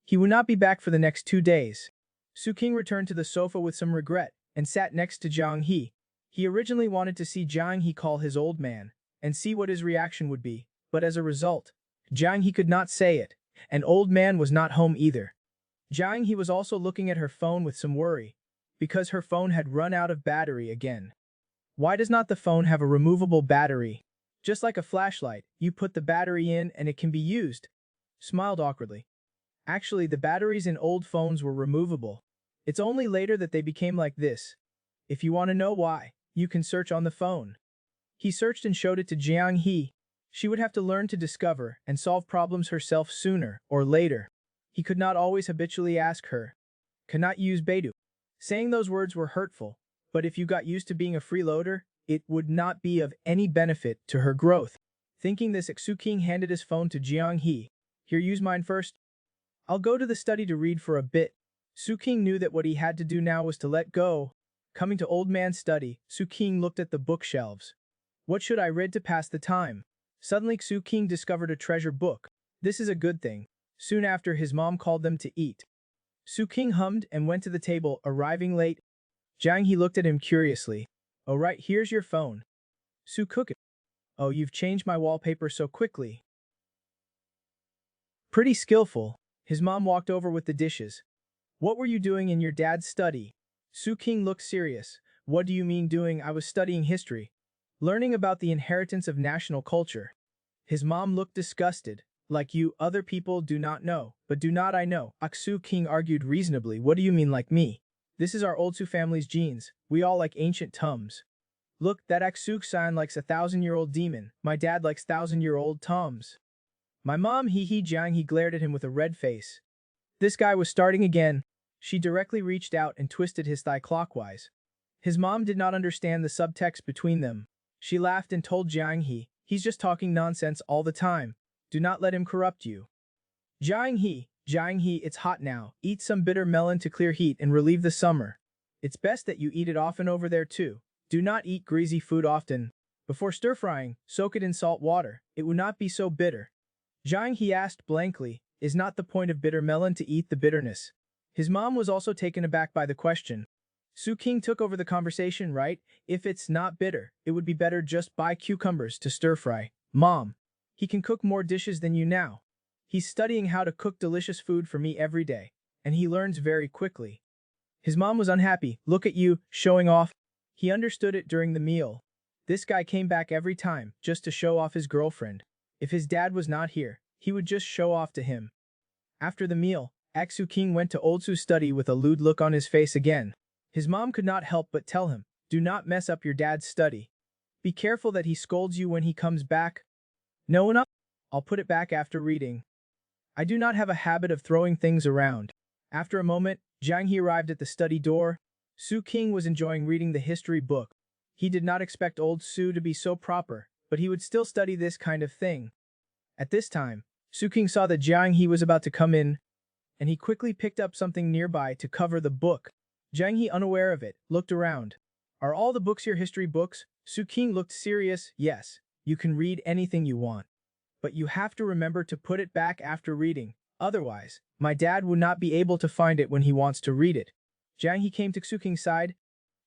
He will not be back for the next 2 days. Su King returned to the sofa with some regret, and sat next to Jiang He. He originally wanted to see Jiang He call his old man, and see what his reaction would be, but as a result, Jiang He could not say it, and old man was not home either. Jiang He was also looking at her phone with some worry, because her phone had run out of battery again. Why does not the phone have a removable battery? Just like a flashlight, you put the battery in and it can be used. Smiled awkwardly. Actually, the batteries in old phones were removable. It's only later that they became like this. If you want to know why, you can search on the phone. He searched and showed it to Jiang He. She would have to learn to discover and solve problems herself sooner or later. He could not always habitually ask her. Cannot use Beidou. Saying those words were hurtful, but if you got used to being a freeloader, it would not be of any benefit to her growth. Thinking this, Su King handed his phone to Jiang He. Here, use mine first. I'll go to the study to read for a bit. Su King knew that what he had to do now was to let go. Coming to old man's study, Su King looked at the bookshelves. What should I read to pass the time? Suddenly Su King discovered a treasure book. This is a good thing. Soon after, his mom called them to eat. Su King hummed and went to the table, arriving late. Jiang He looked at him curiously. Oh right, here's your phone. Su cook it. Oh, you've changed my wallpaper so quickly. Pretty skillful. His mom walked over with the dishes. What were you doing in your dad's study? Su King looked serious. What do you mean doing? I was studying history. Learning about the inheritance of national culture. His mom looked disgusted. Like you, other people do not know, but do not I know? Su King argued reasonably. What do you mean like me? This is our old Su family's genes. We all like ancient Tums. Look, that Aksu-san likes a 1,000-year-old demon. My dad likes 1,000-year-old Tums. My mom, he Jiang, he glared at him with a red face. This guy was starting again. She directly reached out and twisted his thigh clockwise. His mom did not understand the subtext between them. She laughed and told Jiang he's just talking nonsense all the time. Do not let him corrupt you. Jiang he, it's hot now. Eat some bitter melon to clear heat and relieve the summer. It's best that you eat it often over there too. Do not eat greasy food often. Before stir-frying, soak it in salt water. It will not be so bitter. Jiang he asked blankly, is not the point of bitter melon to eat the bitterness? His mom was also taken aback by the question. Su King took over the conversation, right? If it's not bitter, it would be better just buy cucumbers to stir-fry. Mom, he can cook more dishes than you now. He's studying how to cook delicious food for me every day, and he learns very quickly. His mom was unhappy. Look at you, showing off. He understood it during the meal. This guy came back every time, just to show off his girlfriend. If his dad was not here, he would just show off to him. After the meal, Su King went to Old Su's study with a lewd look on his face again. His mom could not help but tell him, do not mess up your dad's study. Be careful that he scolds you when he comes back. No enough? I'll put it back after reading. I do not have a habit of throwing things around. After a moment, Jiang He arrived at the study door. Su King was enjoying reading the history book. He did not expect old Su to be so proper, but he would still study this kind of thing. At this time, Su King saw that Jiang He was about to come in, and he quickly picked up something nearby to cover the book. Jiang He, unaware of it, looked around. Are all the books here history books? Su King looked serious. Yes, you can read anything you want. But you have to remember to put it back after reading. Otherwise, my dad would not be able to find it when he wants to read it. Jiang He came to Su King's side.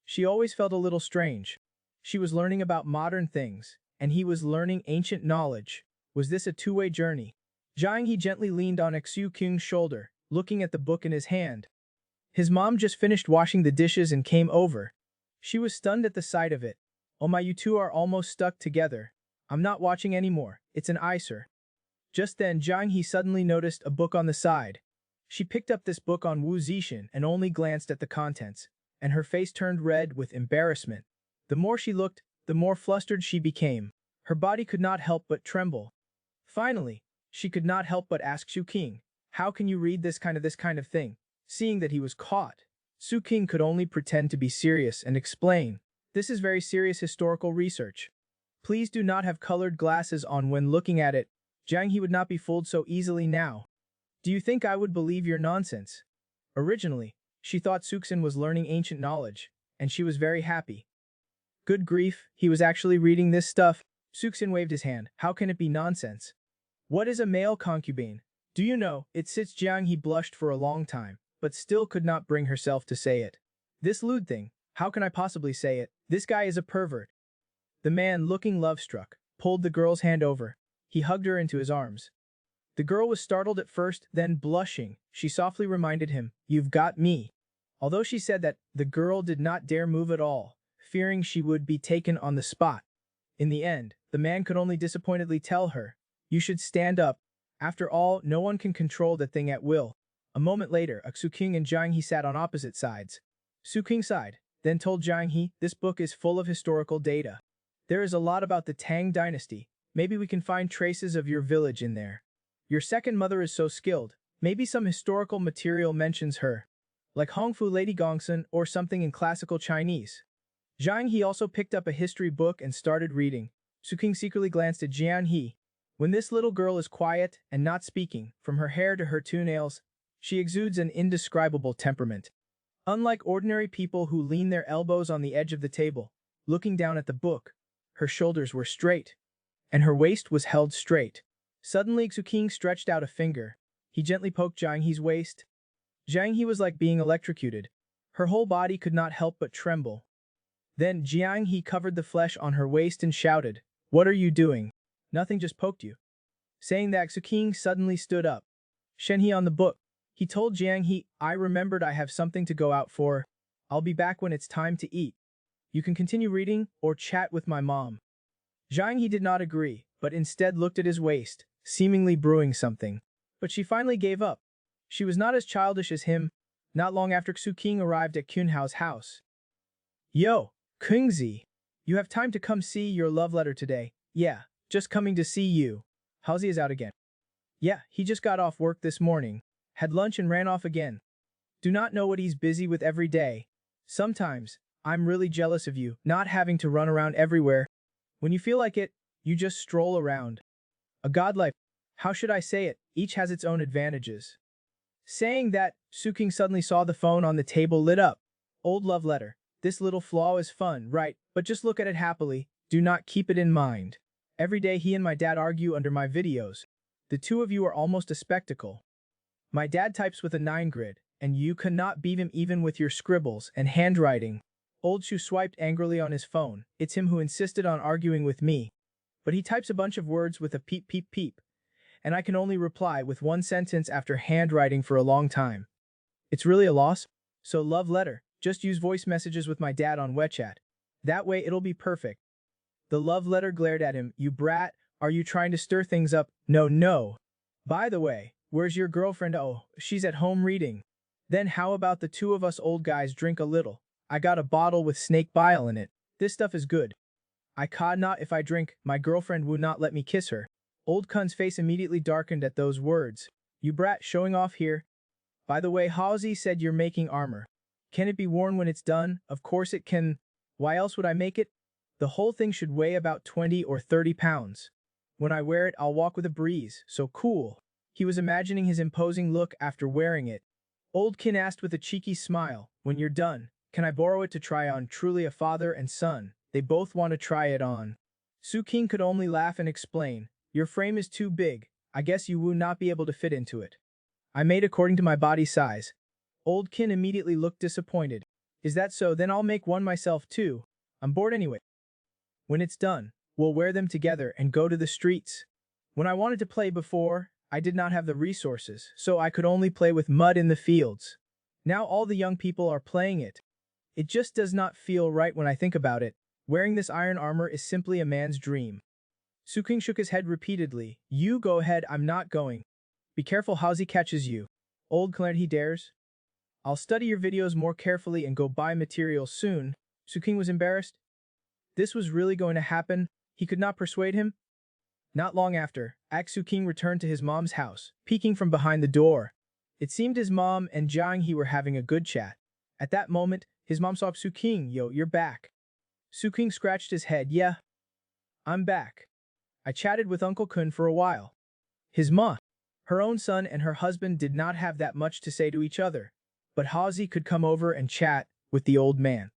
She always felt a little strange. She was learning about modern things, and he was learning ancient knowledge. Was this a two-way journey? Jiang He gently leaned on Su King's shoulder, looking at the book in his hand. His mom just finished washing the dishes and came over. She was stunned at the sight of it. Oh my, you two are almost stuck together. I'm not watching anymore. It's an eyesore. Just then Jiang He suddenly noticed a book on the side. She picked up this book on Wu Zixin and only glanced at the contents, and her face turned red with embarrassment. The more she looked, the more flustered she became. Her body could not help but tremble. Finally, she could not help but ask Su King, how can you read this kind of thing? Seeing that he was caught, Su King could only pretend to be serious and explain, this is very serious historical research. Please do not have colored glasses on when looking at it. Jiang He would not be fooled so easily now. Do you think I would believe your nonsense? Originally, she thought Suxin was learning ancient knowledge, and she was very happy. Good grief, he was actually reading this stuff. Suxin waved his hand. How can it be nonsense? What is a male concubine? Do you know, it sits Jiang He blushed for a long time, but still could not bring herself to say it. This lewd thing, how can I possibly say it? This guy is a pervert. The man, looking love-struck, pulled the girl's hand over. He hugged her into his arms. The girl was startled at first, then blushing, she softly reminded him, you've got me. Although she said that, the girl did not dare move at all, fearing she would be taken on the spot. In the end, the man could only disappointedly tell her, you should stand up. After all, no one can control the thing at will. A moment later, Su King and Jiang He sat on opposite sides. Su King sighed, then told Jiang He, this book is full of historical data. There is a lot about the Tang dynasty. Maybe we can find traces of your village in there. Your second mother is so skilled. Maybe some historical material mentions her. Like Hongfu Lady Gongsun or something in classical Chinese. Jiang He also picked up a history book and started reading. Su King secretly glanced at Jiang He. When this little girl is quiet and not speaking, from her hair to her toenails, she exudes an indescribable temperament. Unlike ordinary people who lean their elbows on the edge of the table, looking down at the book, her shoulders were straight, and her waist was held straight. Suddenly Su King stretched out a finger. He gently poked Jiang He's waist. Jiang He was like being electrocuted. Her whole body could not help but tremble. Then Jiang He covered the flesh on her waist and shouted, what are you doing? Nothing, just poked you. Saying that, Su King suddenly stood up. Shen He on the book. He told Jiang He, I remembered I have something to go out for. I'll be back when it's time to eat. You can continue reading or chat with my mom. Jiang He did not agree, but instead looked at his waist, seemingly brewing something. But she finally gave up. She was not as childish as him. Not long after Su King arrived at Kunhao's house. Yo, Kungzi, you have time to come see your love letter today? Yeah, just coming to see you. Halsey is out again. Yeah, he just got off work this morning, had lunch and ran off again. Do not know what he's busy with every day. Sometimes, I'm really jealous of you, not having to run around everywhere. When you feel like it, you just stroll around. A godlife. How should I say it? Each has its own advantages. Saying that, Suking suddenly saw the phone on the table lit up. Old love letter. This little flaw is fun, right? But just look at it happily. Do not keep it in mind. Every day he and my dad argue under my videos. The two of you are almost a spectacle. My dad types with a 9 grid, and you cannot beat him even with your scribbles and handwriting. Old Shu swiped angrily on his phone. It's him who insisted on arguing with me. But he types a bunch of words with a peep peep peep, and I can only reply with one sentence after handwriting for a long time. It's really a loss? So love letter, just use voice messages with my dad on WeChat. That way it'll be perfect. The love letter glared at him. You brat, are you trying to stir things up? No, no. By the way, where's your girlfriend? Oh, she's at home reading. Then how about the two of us old guys drink a little? I got a bottle with snake bile in it. This stuff is good. I could not if I drink, my girlfriend would not let me kiss her. Old Kun's face immediately darkened at those words. You brat, showing off here. By the way, Halsey said you're making armor. Can it be worn when it's done? Of course it can. Why else would I make it? The whole thing should weigh about 20 or 30 pounds. When I wear it, I'll walk with a breeze, so cool. He was imagining his imposing look after wearing it. Old Kin asked with a cheeky smile, when you're done, can I borrow it to try on? Truly a father and son. They both want to try it on. Su King could only laugh and explain, your frame is too big, I guess you will not be able to fit into it. I made according to my body size. Old Kin immediately looked disappointed. Is that so? Then I'll make one myself too. I'm bored anyway. When it's done, we'll wear them together and go to the streets. When I wanted to play before, I did not have the resources, so I could only play with mud in the fields. Now all the young people are playing it. It just does not feel right when I think about it. Wearing this iron armor is simply a man's dream. Suking shook his head repeatedly. You go ahead, I'm not going. Be careful Halsey catches you. Old Claire, he dares. I'll study your videos more carefully and go buy materials soon. Suking was embarrassed. This was really going to happen. He could not persuade him. Not long after, Suking returned to his mom's house, peeking from behind the door. It seemed his mom and Jiang He were having a good chat. At that moment, his mom saw Suking. Yo, you're back. Suking scratched his head. Yeah, I'm back. I chatted with Uncle Kun for a while. His ma, her own son and her husband did not have that much to say to each other, but Halsey could come over and chat with the old man.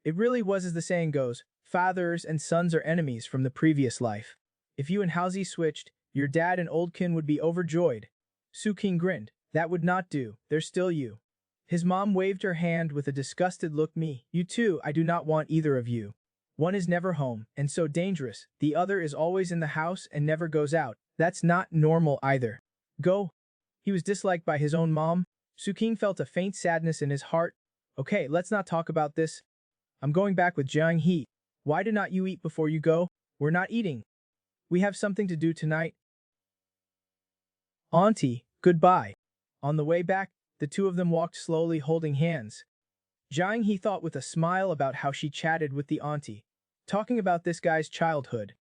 It really was as the saying goes, fathers and sons are enemies from the previous life. If you and Halsey switched, your dad and Old Kin would be overjoyed. Suking grinned. That would not do, they're still you. His mom waved her hand with a disgusted look. Me, you too, I do not want either of you. One is never home, and so dangerous. The other is always in the house and never goes out. That's not normal either. Go. He was disliked by his own mom. Suking felt a faint sadness in his heart. Okay, let's not talk about this. I'm going back with Jiang He. Why do not you eat before you go? We're not eating. We have something to do tonight. Auntie, goodbye. On the way back, the two of them walked slowly holding hands. Jiang He thought with a smile about how she chatted with the auntie, talking about this guy's childhood.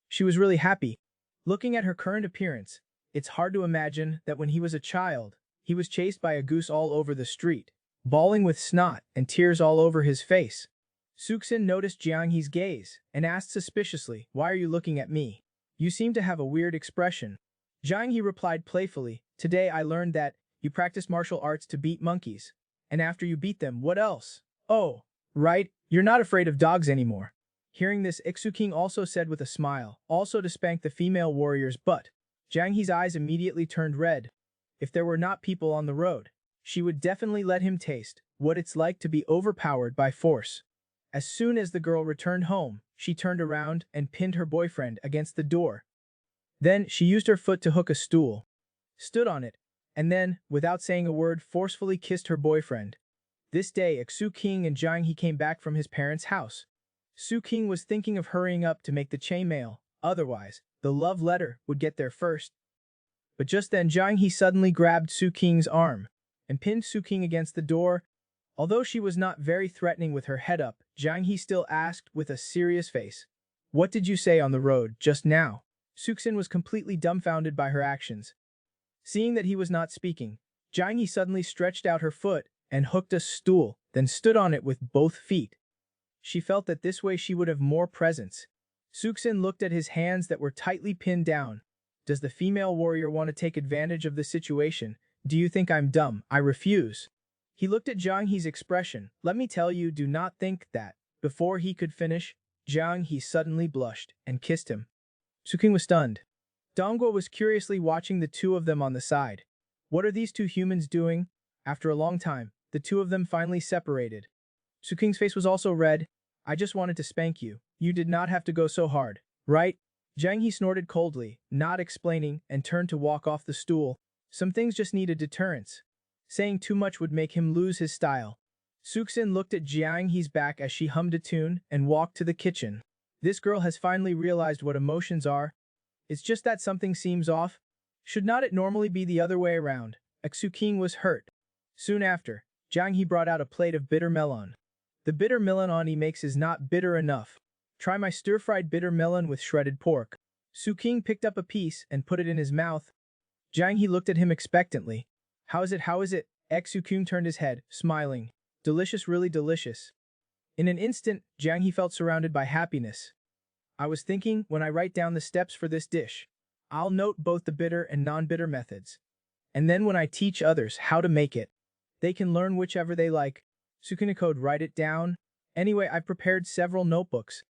She was really happy. Looking at her current appearance, it's hard to imagine that when he was a child, he was chased by a goose all over the street, bawling with snot and tears all over his face. Suksin noticed Jiang He's gaze and asked suspiciously, why are you looking at me? You seem to have a weird expression. Jiang He replied playfully, today I learned that you practice martial arts to beat monkeys. And after you beat them, what else? Oh, right, you're not afraid of dogs anymore. Hearing this, King also said with a smile, also to spank the female warrior's butt. Jiang He's eyes immediately turned red. If there were not people on the road, she would definitely let him taste what it's like to be overpowered by force. As soon as the girl returned home, she turned around and pinned her boyfriend against the door. Then she used her foot to hook a stool, stood on it, and then, without saying a word, forcefully kissed her boyfriend. This day, King and Jiang He came back from his parents' house. King was thinking of hurrying up to make the chainmail, otherwise, the love letter would get there first. But just then Jiang He suddenly grabbed King's arm and pinned King against the door. Although she was not very threatening with her head up, Jiang He still asked with a serious face, what did you say on the road just now? Suksin was completely dumbfounded by her actions. Seeing that he was not speaking, Jiang He suddenly stretched out her foot and hooked a stool, then stood on it with both feet. She felt that this way she would have more presence. Suksin looked at his hands that were tightly pinned down. Does the female warrior want to take advantage of the situation? Do you think I'm dumb? I refuse. He looked at Jiang He's expression. Let me tell you, do not think that. Before he could finish, Jiang He suddenly blushed and kissed him. Suking was stunned. Dongguo was curiously watching the two of them on the side. What are these two humans doing? After a long time, the two of them finally separated. Suking's face was also red. I just wanted to spank you. You did not have to go so hard, right? Jiang He snorted coldly, not explaining, and turned to walk off the stool. Some things just need a deterrence. Saying too much would make him lose his style. Suksin looked at Jiang He's back as she hummed a tune and walked to the kitchen. This girl has finally realized what emotions are. It's just that something seems off. Should not it normally be the other way around? Suking was hurt. Soon after, Jiang He brought out a plate of bitter melon. The bitter melon he makes is not bitter enough. Try my stir-fried bitter melon with shredded pork. Suking picked up a piece and put it in his mouth. Jiang He looked at him expectantly. How is it? How is it? Suking turned his head, smiling. Delicious, really delicious. In an instant, Jiang He felt surrounded by happiness. I was thinking, when I write down the steps for this dish, I'll note both the bitter and non-bitter methods. And then when I teach others how to make it, they can learn whichever they like. Sukinakode, write it down. Anyway, I've prepared several notebooks.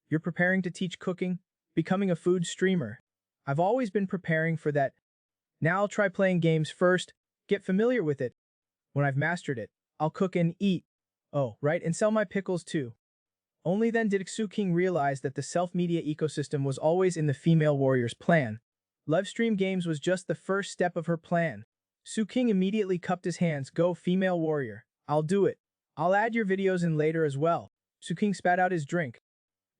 You're preparing to teach cooking? Becoming a food streamer. I've always been preparing for that. Now I'll try playing games first, get familiar with it. When I've mastered it, I'll cook and eat. Oh, right, and sell my pickles too. Only then did Suking realize that the self-media ecosystem was always in the female warrior's plan. Livestream games was just the first step of her plan. Suking immediately cupped his hands. Go, female warrior. I'll do it. I'll add your videos in later as well. Suking spat out his drink.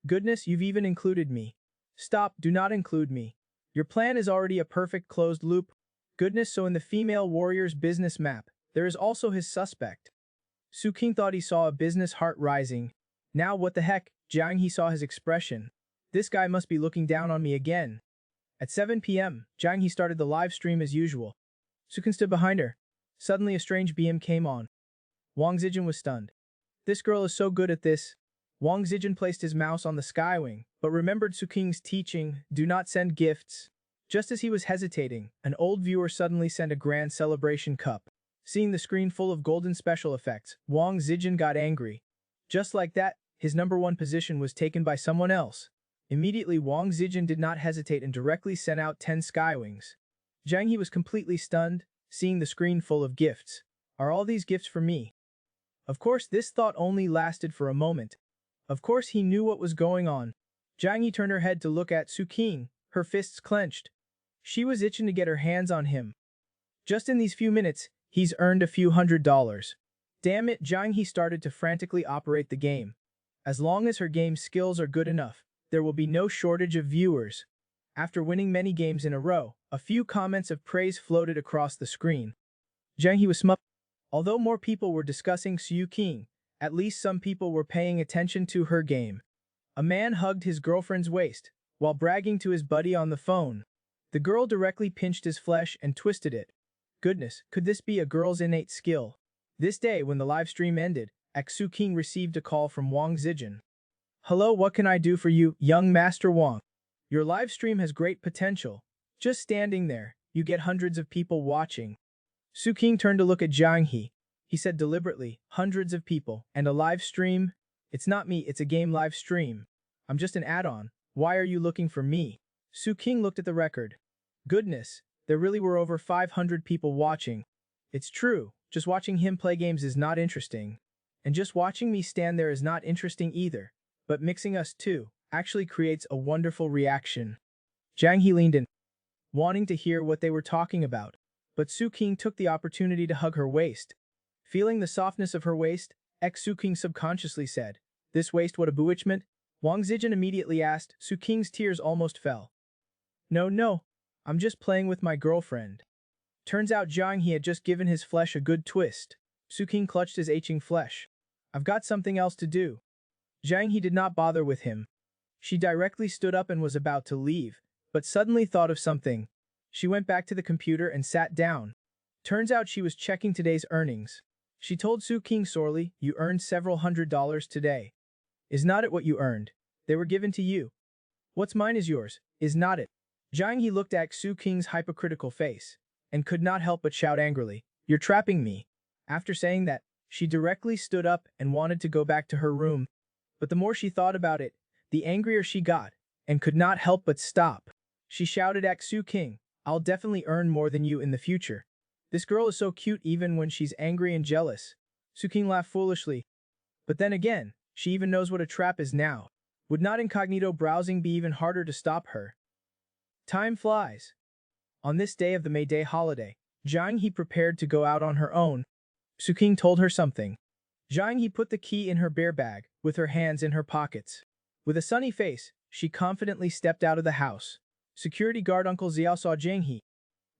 Goodness, you've even included me. Stop, do not include me. Your plan is already a perfect closed loop. Goodness, so in the female warrior's business map, there is also his suspect. Suking thought he saw a business heart rising. Now what the heck? Jiang He saw his expression. This guy must be looking down on me again. At 7 p.m., Jiang He started the live stream as usual. Suking stood behind her. Suddenly a strange beam came on. Wang Zijin was stunned. This girl is so good at this. Wang Zijin placed his mouse on the skywing, but remembered Suking's teaching, do not send gifts. Just as he was hesitating, an old viewer suddenly sent a grand celebration cup. Seeing the screen full of golden special effects, Wang Zijin got angry. Just like that, his number one position was taken by someone else. Immediately Wang Zijin did not hesitate and directly sent out 10 skywings. Jiang He was completely stunned, seeing the screen full of gifts. Are all these gifts for me? Of course, this thought only lasted for a moment. Of course, he knew what was going on. Jiang He turned her head to look at Suking, her fists clenched. She was itching to get her hands on him. Just in these few minutes, he's earned a few $100s. Damn it, Jiang He started to frantically operate the game. As long as her game skills are good enough, there will be no shortage of viewers. After winning many games in a row, a few comments of praise floated across the screen. Jiang He was smucked. Although more people were discussing Suking, at least some people were paying attention to her game. A man hugged his girlfriend's waist, while bragging to his buddy on the phone. The girl directly pinched his flesh and twisted it. Goodness, could this be a girl's innate skill? This day, when the live stream ended, Suking received a call from Wang Zijin. Hello, what can I do for you, young Master Wang? Your live stream has great potential. Just standing there, you get hundreds of people watching. Suking turned to look at Jiang He. He said deliberately, hundreds of people, and a live stream? It's not me, it's a game live stream. I'm just an add-on. Why are you looking for me? Suking looked at the record. Goodness, there really were over 500 people watching. It's true, just watching him play games is not interesting. And just watching me stand there is not interesting either. But mixing us two actually creates a wonderful reaction. Jiang He leaned in, wanting to hear what they were talking about. But Suking took the opportunity to hug her waist. Feeling the softness of her waist, Suking subconsciously said, "This waist, what a bewitchment?" Wang Zijin immediately asked. Suking's tears almost fell. No, I'm just playing with my girlfriend. Turns out Jiang He had just given his flesh a good twist. Suking clutched his aching flesh. I've got something else to do. Jiang He did not bother with him. She directly stood up and was about to leave, but suddenly thought of something. She went back to the computer and sat down. Turns out she was checking today's earnings. She told Su King sorely, "You earned several $100s today. Is not it what you earned? They were given to you. What's mine is yours, is not it?" Jiang He looked at Su King's hypocritical face and could not help but shout angrily, "You're trapping me." After saying that, she directly stood up and wanted to go back to her room. But the more she thought about it, the angrier she got and could not help but stop. She shouted at Su King, "I'll definitely earn more than you in the future. This girl is so cute even when she's angry and jealous." Su King laughed foolishly. But then again, she even knows what a trap is now. Would not incognito browsing be even harder to stop her? Time flies. On this day of the May Day holiday, Jiang He prepared to go out on her own. Su King told her something. Jiang He put the key in her bear bag, with her hands in her pockets. With a sunny face, she confidently stepped out of the house. Security guard Uncle Xiao saw Jiang He.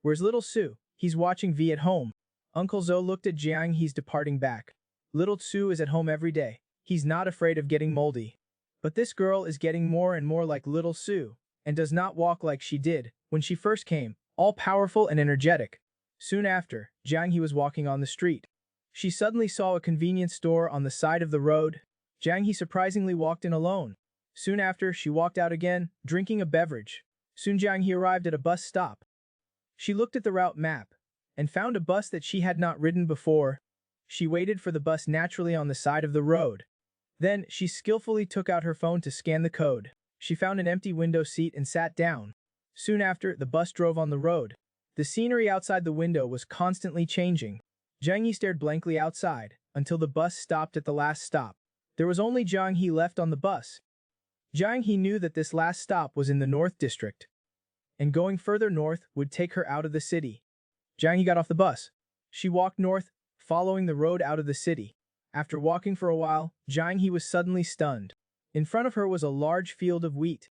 "Where's little Su? He's watching V at home." Uncle Zhou looked at Jiang He's departing back. "Little Su is at home every day. He's not afraid of getting moldy. But this girl is getting more and more like little Su, and does not walk like she did when she first came, all powerful and energetic." Soon after, Jiang He was walking on the street. She suddenly saw a convenience store on the side of the road. Jiang He surprisingly walked in alone. Soon after, she walked out again, drinking a beverage. Soon Jiang He arrived at a bus stop. She looked at the route map and found a bus that she had not ridden before. She waited for the bus naturally on the side of the road. Then, she skillfully took out her phone to scan the code. She found an empty window seat and sat down. Soon after, the bus drove on the road. The scenery outside the window was constantly changing. Jiang He stared blankly outside until the bus stopped at the last stop. There was only Jiang He left on the bus. Jiang He knew that this last stop was in the North District, and going further north would take her out of the city. Jiang He got off the bus. She walked north, following the road out of the city. After walking for a while, Jiang He was suddenly stunned. In front of her was a large field of wheat.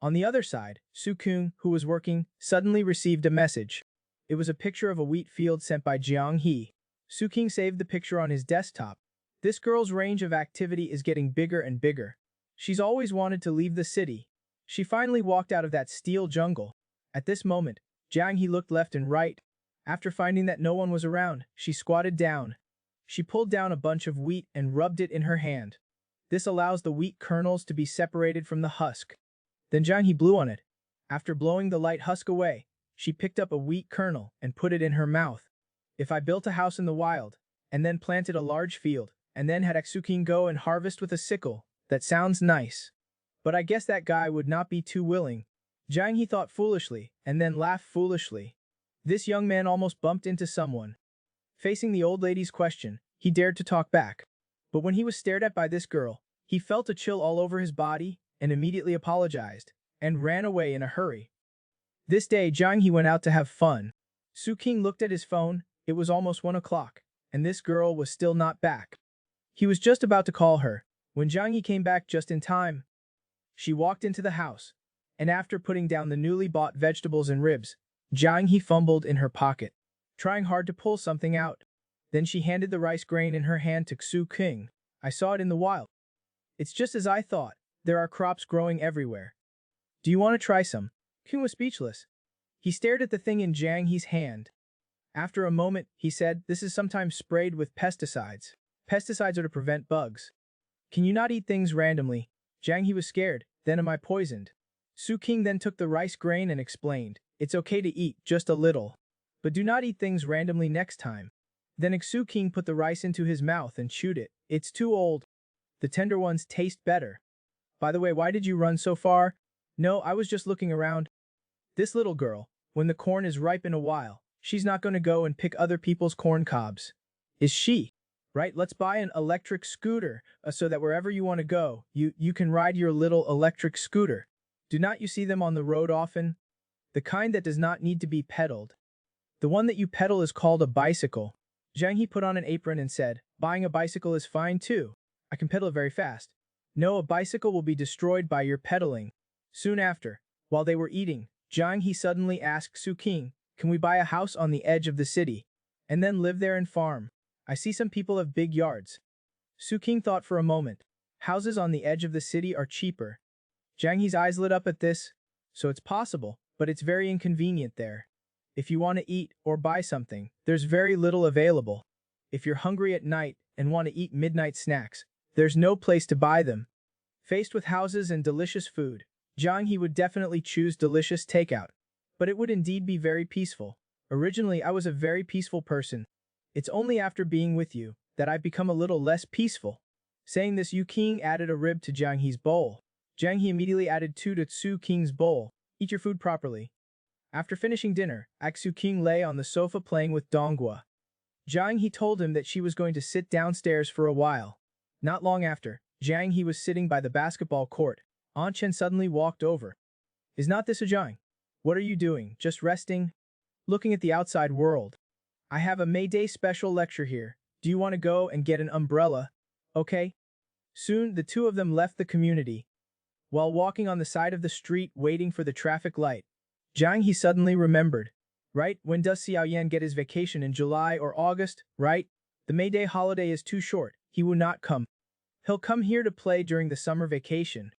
On the other side, Su King, who was working, suddenly received a message. It was a picture of a wheat field sent by Jiang He. Su King saved the picture on his desktop. This girl's range of activity is getting bigger and bigger. She's always wanted to leave the city. She finally walked out of that steel jungle. At this moment, Jiang He looked left and right. After finding that no one was around, she squatted down. She pulled down a bunch of wheat and rubbed it in her hand. This allows the wheat kernels to be separated from the husk. Then Jiang He blew on it. After blowing the light husk away, she picked up a wheat kernel and put it in her mouth. "If I built a house in the wild, and then planted a large field, and then had Su King go and harvest with a sickle, that sounds nice. But I guess that guy would not be too willing." Jiang He thought foolishly, and then laughed foolishly. This young man almost bumped into someone. Facing the old lady's question, he dared to talk back. But when he was stared at by this girl, he felt a chill all over his body, and immediately apologized, and ran away in a hurry. This day Jiang He went out to have fun. Su King looked at his phone. It was almost 1 o'clock, and this girl was still not back. He was just about to call her, when Jiang He came back just in time. She walked into the house, and after putting down the newly bought vegetables and ribs, Jiang He fumbled in her pocket, trying hard to pull something out. Then she handed the rice grain in her hand to Su King. "I saw it in the wild. It's just as I thought. There are crops growing everywhere. Do you want to try some?" King was speechless. He stared at the thing in Jiang He's hand. After a moment, he said, "This is sometimes sprayed with pesticides. Pesticides are to prevent bugs. Can you not eat things randomly?" Jiang He was scared. "Then am I poisoned?" Su King then took the rice grain and explained, "It's okay to eat, just a little. But do not eat things randomly next time." Then Su King put the rice into his mouth and chewed it. "It's too old. The tender ones taste better. By the way, why did you run so far?" "No, I was just looking around. This little girl, when the corn is ripe in a while, she's not going to go and pick other people's corn cobs. Is she? Right, let's buy an electric scooter, so that wherever you want to go, you can ride your little electric scooter. Do not you see them on the road often? The kind that does not need to be pedaled. The one that you pedal is called a bicycle." Jiang He put on an apron and said, "Buying a bicycle is fine too. I can pedal it very fast." "No, a bicycle will be destroyed by your pedaling." Soon after, while they were eating, Jiang He suddenly asked Su King, "Can we buy a house on the edge of the city, and then live there and farm? I see some people have big yards." Su King thought for a moment. Houses on the edge of the city are cheaper. Jiang He's eyes lit up at this. "So it's possible, but it's very inconvenient there. If you want to eat or buy something, there's very little available. If you're hungry at night and want to eat midnight snacks, there's no place to buy them. Faced with houses and delicious food, Jiang He would definitely choose delicious takeout. But it would indeed be very peaceful. Originally, I was a very peaceful person. It's only after being with you that I've become a little less peaceful. Saying this, Yu King added a rib to Jiang He's bowl. Jiang He immediately added two to Su King's bowl. Eat your food properly. After finishing dinner, Su King lay on the sofa playing with Donghua. Jiang He told him that she was going to sit downstairs for a while. Not long after, Jiang He was sitting by the basketball court. Aunt Chen suddenly walked over. Is not this a Jiang? What are you doing, just resting? Looking at the outside world. I have a May Day special lecture here. Do you want to go and get an umbrella? Okay. Soon, the two of them left the community. While walking on the side of the street waiting for the traffic light, Jiang He suddenly remembered. Right, when does Xiao Yan get his vacation in July or August, right? The May Day holiday is too short, he will not come. He'll come here to play during the summer vacation.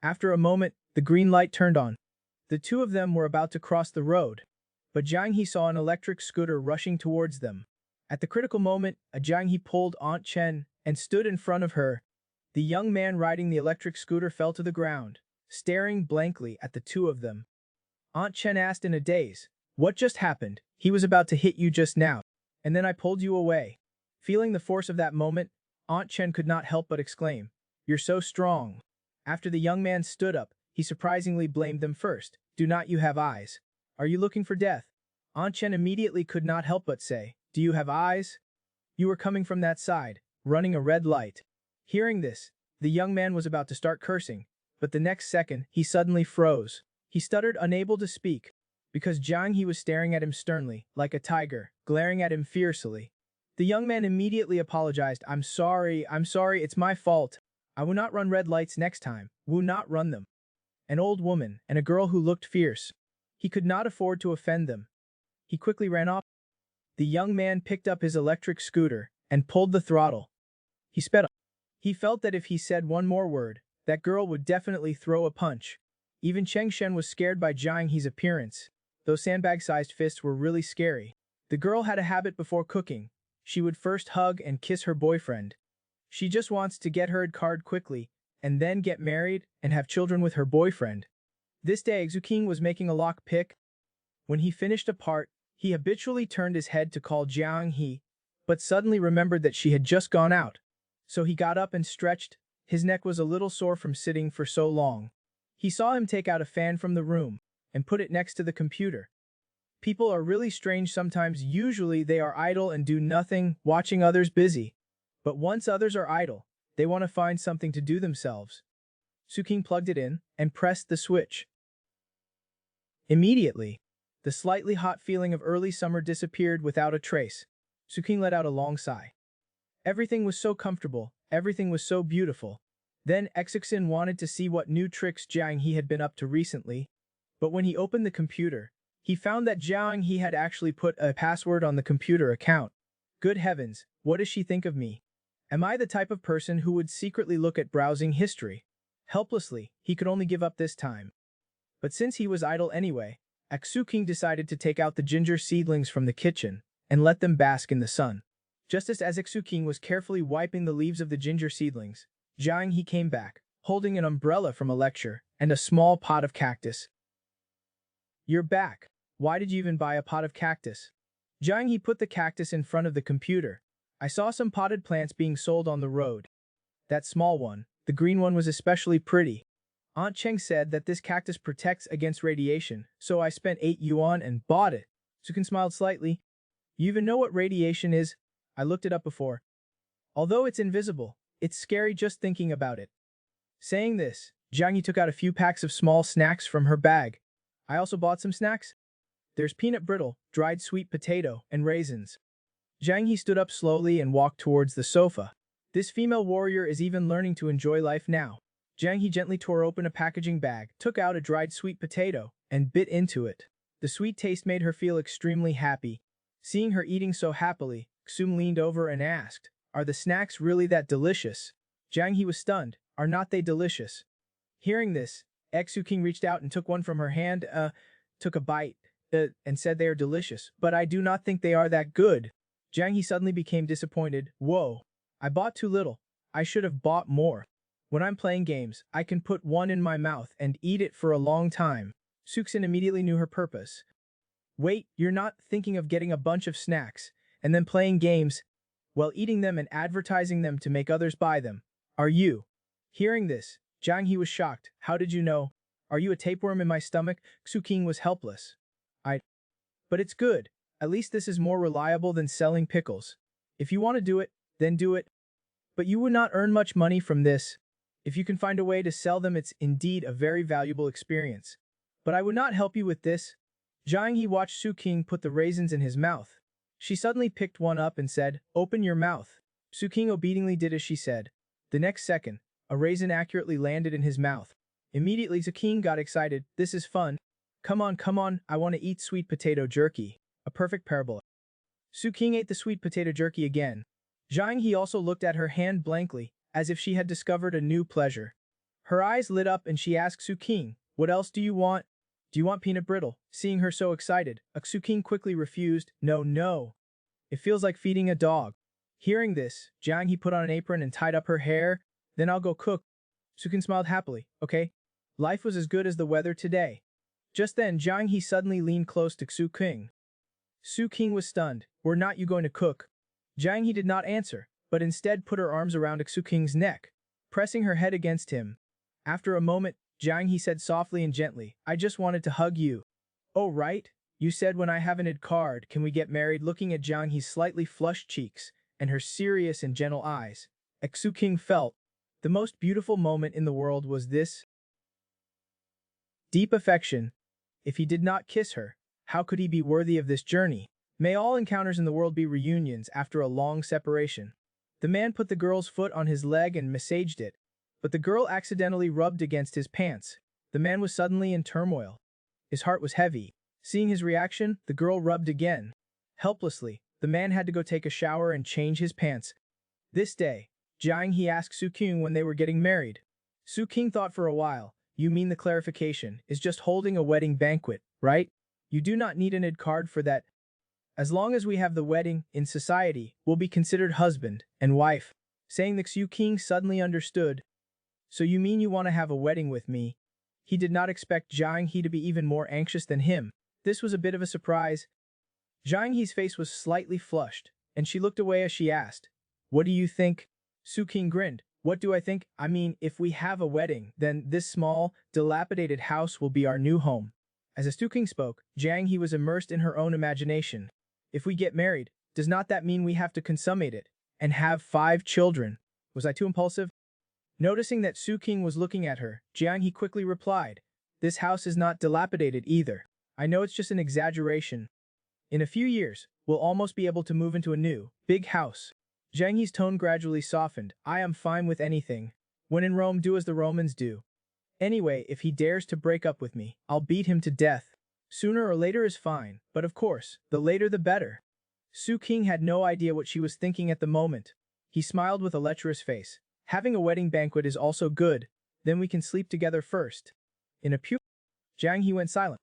After a moment, the green light turned on. The two of them were about to cross the road. But Jiang He saw an electric scooter rushing towards them. At the critical moment, Jiang He pulled Aunt Chen and stood in front of her. The young man riding the electric scooter fell to the ground, staring blankly at the two of them. Aunt Chen asked in a daze, "What just happened? He was about to hit you just now, and then I pulled you away." Feeling the force of that moment, Aunt Chen could not help but exclaim, "You're so strong." After the young man stood up, he surprisingly blamed them first. "Do not you have eyes? Are you looking for death?" Aunt Chen immediately could not help but say, "Do you have eyes? You were coming from that side, running a red light." Hearing this, the young man was about to start cursing, but the next second, he suddenly froze. He stuttered, unable to speak, because Jiang He was staring at him sternly, like a tiger, glaring at him fiercely. The young man immediately apologized. I'm sorry, it's my fault. I will not run red lights next time, will not run them." An old woman and a girl who looked fierce. He could not afford to offend them. He quickly ran off. The young man picked up his electric scooter and pulled the throttle. He sped up. He felt that if he said one more word, that girl would definitely throw a punch. Even Cheng Shen was scared by Jiang He's appearance. Those sandbag-sized fists were really scary. The girl had a habit before cooking. She would first hug and kiss her boyfriend. She just wants to get her card quickly, and then get married and have children with her boyfriend. This day, Xu King was making a lock pick. When he finished a part, he habitually turned his head to call Jiang He, but suddenly remembered that she had just gone out. So he got up and stretched. His neck was a little sore from sitting for so long. He saw him take out a fan from the room and put it next to the computer. People are really strange sometimes. Usually they are idle and do nothing, watching others busy. But once others are idle, they want to find something to do themselves. Su King plugged it in and pressed the switch. Immediately, the slightly hot feeling of early summer disappeared without a trace. Su King let out a long sigh. Everything was so comfortable, everything was so beautiful. Then Exixin wanted to see what new tricks Jiang He had been up to recently. But when he opened the computer, he found that Jiang He had actually put a password on the computer account. Good heavens, what does she think of me? Am I the type of person who would secretly look at browsing history? Helplessly, he could only give up this time. But since he was idle anyway, Su King decided to take out the ginger seedlings from the kitchen and let them bask in the sun. Just as Su King was carefully wiping the leaves of the ginger seedlings, Jiang He came back, holding an umbrella from a lecture and a small pot of cactus. "You're back. Why did you even buy a pot of cactus?" Jiang He put the cactus in front of the computer. "I saw some potted plants being sold on the road. That small one, the green one, was especially pretty. Aunt Cheng said that this cactus protects against radiation, so I spent 8 yuan and bought it." Su King smiled slightly. "You even know what radiation is? I looked it up before. Although it's invisible, it's scary just thinking about it." Saying this, Jiang He took out a few packs of small snacks from her bag. "I also bought some snacks. There's peanut brittle, dried sweet potato, and raisins." Jiang He stood up slowly and walked towards the sofa. This female warrior is even learning to enjoy life now. Jiang He gently tore open a packaging bag, took out a dried sweet potato, and bit into it. The sweet taste made her feel extremely happy. Seeing her eating so happily, Xum leaned over and asked, "Are the snacks really that delicious?" Jiang He was stunned. "Are not they delicious?" Hearing this, Xu King reached out and took one from her hand, took a bite, and said they are delicious, but I do not think they are that good. Jiang He suddenly became disappointed. Whoa, I bought too little. I should have bought more. When I'm playing games, I can put one in my mouth and eat it for a long time. Suxin immediately knew her purpose. Wait, you're not thinking of getting a bunch of snacks and then playing games while eating them and advertising them to make others buy them, are you? Hearing this, Jiang He was shocked. How did you know? Are you a tapeworm in my stomach? Xu King was helpless. But it's good. At least this is more reliable than selling pickles. If you want to do it, then do it. But you would not earn much money from this. If you can find a way to sell them, it's indeed a very valuable experience. But I would not help you with this. Jiang He watched Su King put the raisins in his mouth. She suddenly picked one up and said, "Open your mouth." Su King obediently did as she said. The next second, a raisin accurately landed in his mouth. Immediately Su King got excited. This is fun. Come on, I want to eat sweet potato jerky. A perfect parabola. Su King ate the sweet potato jerky again. Jiang He also looked at her hand blankly, as if she had discovered a new pleasure. Her eyes lit up and she asked Su King, "What else do you want? Do you want peanut brittle?" Seeing her so excited, Su King quickly refused. No. It feels like feeding a dog. Hearing this, Jiang He put on an apron and tied up her hair. Then I'll go cook. Su King smiled happily. Okay. Life was as good as the weather today. Just then, Jiang He suddenly leaned close to Su King. Su King was stunned. Were not you going to cook? Jiang He did not answer, but instead put her arms around Su King's neck, pressing her head against him. After a moment, Jiang He said softly and gently, "I just wanted to hug you." "Oh right, you said when I have an ID card, can we get married?" Looking at Jiang He's slightly flushed cheeks and her serious and gentle eyes, Su King felt the most beautiful moment in the world was this deep affection. If he did not kiss her, how could he be worthy of this journey? May all encounters in the world be reunions after a long separation. The man put the girl's foot on his leg and massaged it, but the girl accidentally rubbed against his pants. The man was suddenly in turmoil. His heart was heavy. Seeing his reaction, the girl rubbed again. Helplessly, the man had to go take a shower and change his pants. This day, Jiang He asked Su King when they were getting married. Su King thought for a while. You mean the clarification is just holding a wedding banquet, right? You do not need an ID card for that. As long as we have the wedding, in society, we'll be considered husband and wife. Saying that, Su King suddenly understood. So you mean you want to have a wedding with me? He did not expect Jiang He to be even more anxious than him. This was a bit of a surprise. Jiang He's face was slightly flushed, and she looked away as she asked, "What do you think?" Su King grinned. "What do I think? I mean, if we have a wedding, then this small, dilapidated house will be our new home." As Su King spoke, Jiang He was immersed in her own imagination. If we get married, does not that mean we have to consummate it and have 5 children? Was I too impulsive? Noticing that Su King was looking at her, Jiang He quickly replied, "This house is not dilapidated either. I know it's just an exaggeration. In a few years, we'll almost be able to move into a new, big house." Jiang He's tone gradually softened. "I am fine with anything. When in Rome, do as the Romans do. Anyway, if he dares to break up with me, I'll beat him to death. Sooner or later is fine, but of course, the later the better." Su King had no idea what she was thinking at the moment. He smiled with a lecherous face. "Having a wedding banquet is also good. Then we can sleep together first." In a few, Jiang He went silent.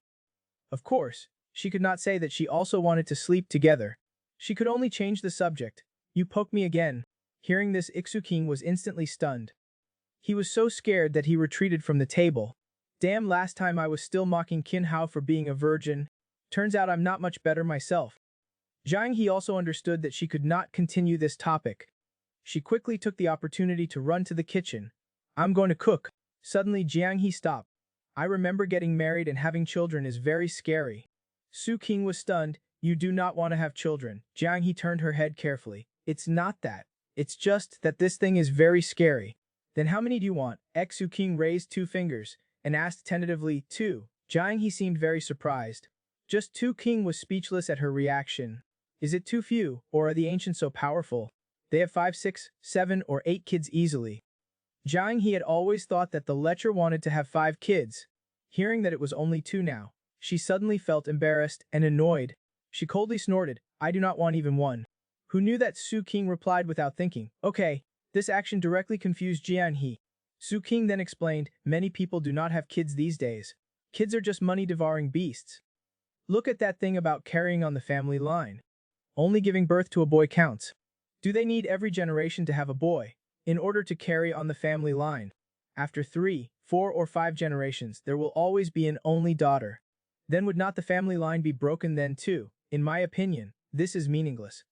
Of course, she could not say that she also wanted to sleep together. She could only change the subject. "You poke me again." Hearing this, Su King was instantly stunned. He was so scared that he retreated from the table. Damn, last time I was still mocking Qin Hao for being a virgin. Turns out I'm not much better myself. Jiang He also understood that she could not continue this topic. She quickly took the opportunity to run to the kitchen. "I'm going to cook." Suddenly Jiang He stopped. "I remember getting married and having children is very scary." Su King was stunned. "You do not want to have children." Jiang He turned her head carefully. "It's not that. It's just that this thing is very scary." "Then how many do you want?" Su King raised 2 fingers and asked tentatively. 2. Jiang He seemed very surprised. Just Su King was speechless at her reaction. Is it too few, or are the ancients so powerful? They have 5, 6, 7, or 8 kids easily. Jiang He had always thought that the lecher wanted to have 5 kids. Hearing that it was only 2 now, she suddenly felt embarrassed and annoyed. She coldly snorted, "I do not want even 1. Who knew that? Su King replied without thinking. "Okay." This action directly confused Jiang He. Su King then explained, "Many people do not have kids these days. Kids are just money-devouring beasts." Look at that thing about carrying on the family line. Only giving birth to a boy counts. Do they need every generation to have a boy in order to carry on the family line? After 3, 4, or 5 generations, there will always be an only daughter. Then would not the family line be broken then too? In my opinion, this is meaningless.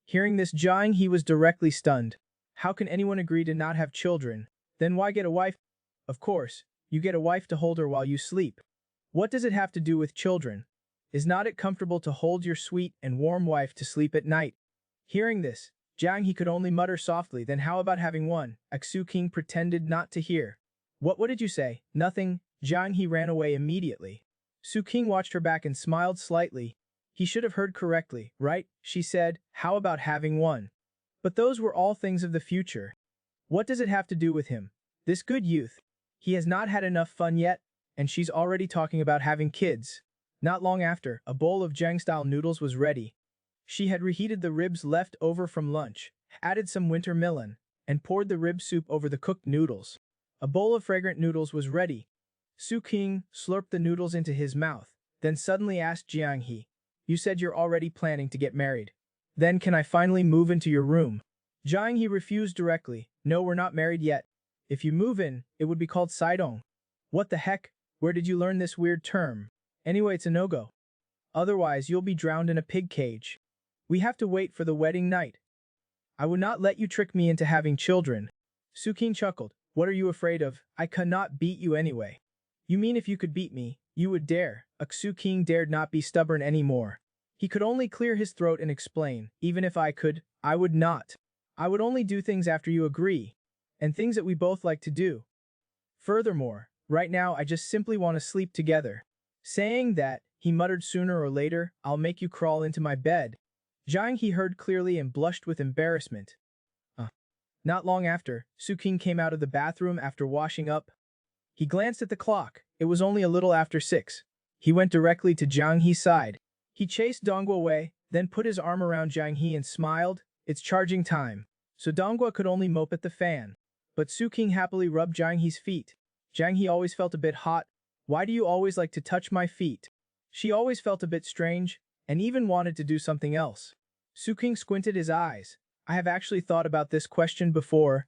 Hearing this, Jiang He was directly stunned. How can anyone agree to not have children? Then why get a wife? Of course, you get a wife to hold her while you sleep. What does it have to do with children? Is not it comfortable to hold your sweet and warm wife to sleep at night? Hearing this, Jiang He could only mutter softly, then how about having one? Xu King pretended not to hear. What did you say? Nothing. Jiang He ran away immediately. Su King watched her back and smiled slightly. He should have heard correctly, right? She said, how about having one? But those were all things of the future. What does it have to do with him? This good youth. He has not had enough fun yet, and she's already talking about having kids. Not long after, a bowl of Jiang-style noodles was ready. She had reheated the ribs left over from lunch, added some winter melon, and poured the rib soup over the cooked noodles. A bowl of fragrant noodles was ready. Su King slurped the noodles into his mouth, then suddenly asked Jiang He, you said you're already planning to get married. Then can I finally move into your room? Jiang He refused directly. No, we're not married yet. If you move in, it would be called Saidong. What the heck? Where did you learn this weird term? Anyway, it's a no-go. Otherwise, you'll be drowned in a pig cage. We have to wait for the wedding night. I would not let you trick me into having children. Su King chuckled. What are you afraid of? I cannot beat you anyway. You mean if you could beat me, you would dare? Su King dared not be stubborn anymore. He could only clear his throat and explain, even if I could, I would not. I would only do things after you agree, and things that we both like to do. Furthermore, right now I just simply want to sleep together. Saying that, he muttered, sooner or later, I'll make you crawl into my bed. Jiang He heard clearly and blushed with embarrassment. Not long after, Su King came out of the bathroom after washing up. He glanced at the clock. It was only a little after 6. He went directly to Jiang He's side. He chased Dongguo away, then put his arm around Jiang He and smiled. It's charging time. So Dongguo could only mope at the fan. But Su King happily rubbed Jiang He's feet. Jiang He always felt a bit hot. Why do you always like to touch my feet? She always felt a bit strange, and even wanted to do something else. Su King squinted his eyes. I have actually thought about this question before.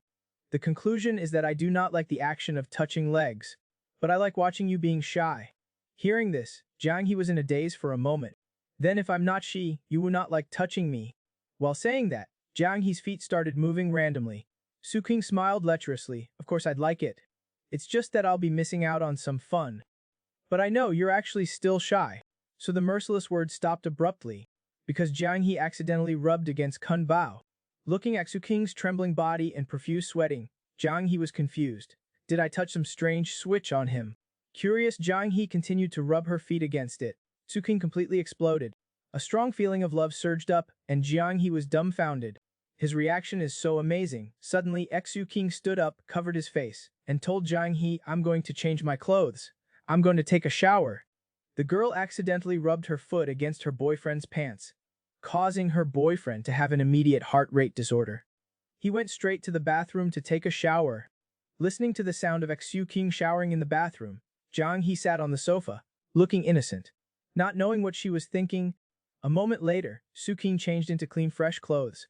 The conclusion is that I do not like the action of touching legs, but I like watching you being shy. Hearing this, Jiang He was in a daze for a moment. Then if I'm not she, you will not like touching me. While saying that, Jiang He's feet started moving randomly. Su King smiled lecherously. Of course I'd like it. It's just that I'll be missing out on some fun. But I know you're actually still shy. So the merciless word stopped abruptly, because Jiang He accidentally rubbed against Kun Bao. Looking at Su King's trembling body and profuse sweating, Jiang He was confused. Did I touch some strange switch on him? Curious, Jiang He continued to rub her feet against it. Su King completely exploded. A strong feeling of love surged up, and Jiang He was dumbfounded. His reaction is so amazing. Suddenly, Su King stood up, covered his face, and told Jiang He, I'm going to change my clothes. I'm going to take a shower. The girl accidentally rubbed her foot against her boyfriend's pants, causing her boyfriend to have an immediate heart rate disorder. He went straight to the bathroom to take a shower. Listening to the sound of Su King showering in the bathroom, Jiang He sat on the sofa, looking innocent. Not knowing what she was thinking, a moment later, Su King changed into clean fresh clothes.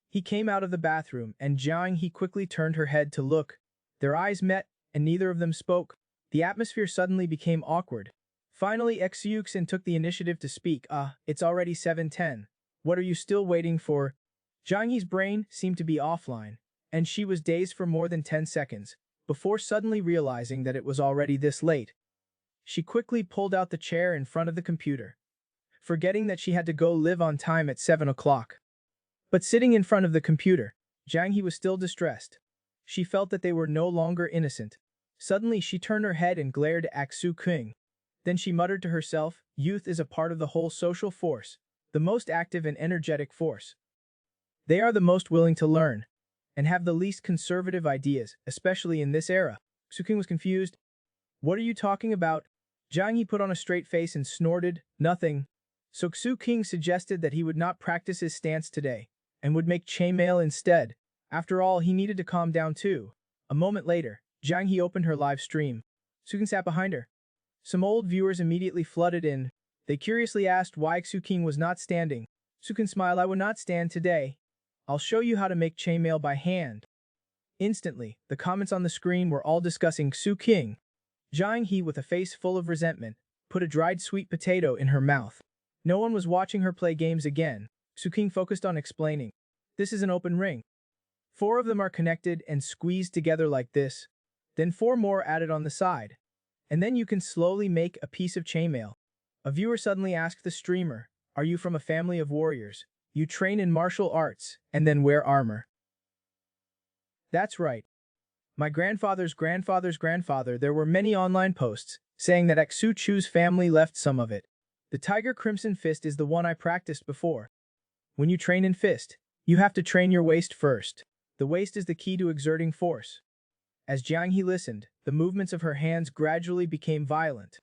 He came out of the bathroom and Jiang He quickly turned her head to look. Their eyes met, and neither of them spoke. The atmosphere suddenly became awkward. Finally, Xu King took the initiative to speak. It's already 7:10. What are you still waiting for? Jiang He's brain seemed to be offline, and she was dazed for more than 10 seconds, before suddenly realizing that it was already this late. She quickly pulled out the chair in front of the computer, forgetting that she had to go live on time at 7 o'clock. But sitting in front of the computer, Jiang He was still distressed. She felt that they were no longer innocent. Suddenly she turned her head and glared at Su King. Then she muttered to herself, youth is a part of the whole social force, the most active and energetic force. They are the most willing to learn, and have the least conservative ideas, especially in this era. Su King was confused. What are you talking about? Jiang He put on a straight face and snorted, nothing. So Su King suggested that he would not practice his stance today, and would make chainmail instead. After all, he needed to calm down too. A moment later, Jiang He opened her live stream. Su King sat behind her. Some old viewers immediately flooded in. They curiously asked why Suking was not standing. Suking smiled, I will not stand today. I'll show you how to make chainmail by hand. Instantly, the comments on the screen were all discussing Suking. Jiang He, with a face full of resentment, put a dried sweet potato in her mouth. No one was watching her play games again. Suking focused on explaining. This is an open ring. 4 of them are connected and squeezed together like this. Then 4 more added on the side. And then you can slowly make a piece of chainmail. A viewer suddenly asked the streamer, are you from a family of warriors? You train in martial arts and then wear armor. That's right. My grandfather's grandfather's grandfather. There were many online posts saying that Aksu Chu's family left some of it. The Tiger Crimson Fist is the one I practiced before. When you train in fist, you have to train your waist first. The waist is the key to exerting force. As Jiang He listened, the movements of her hands gradually became violent.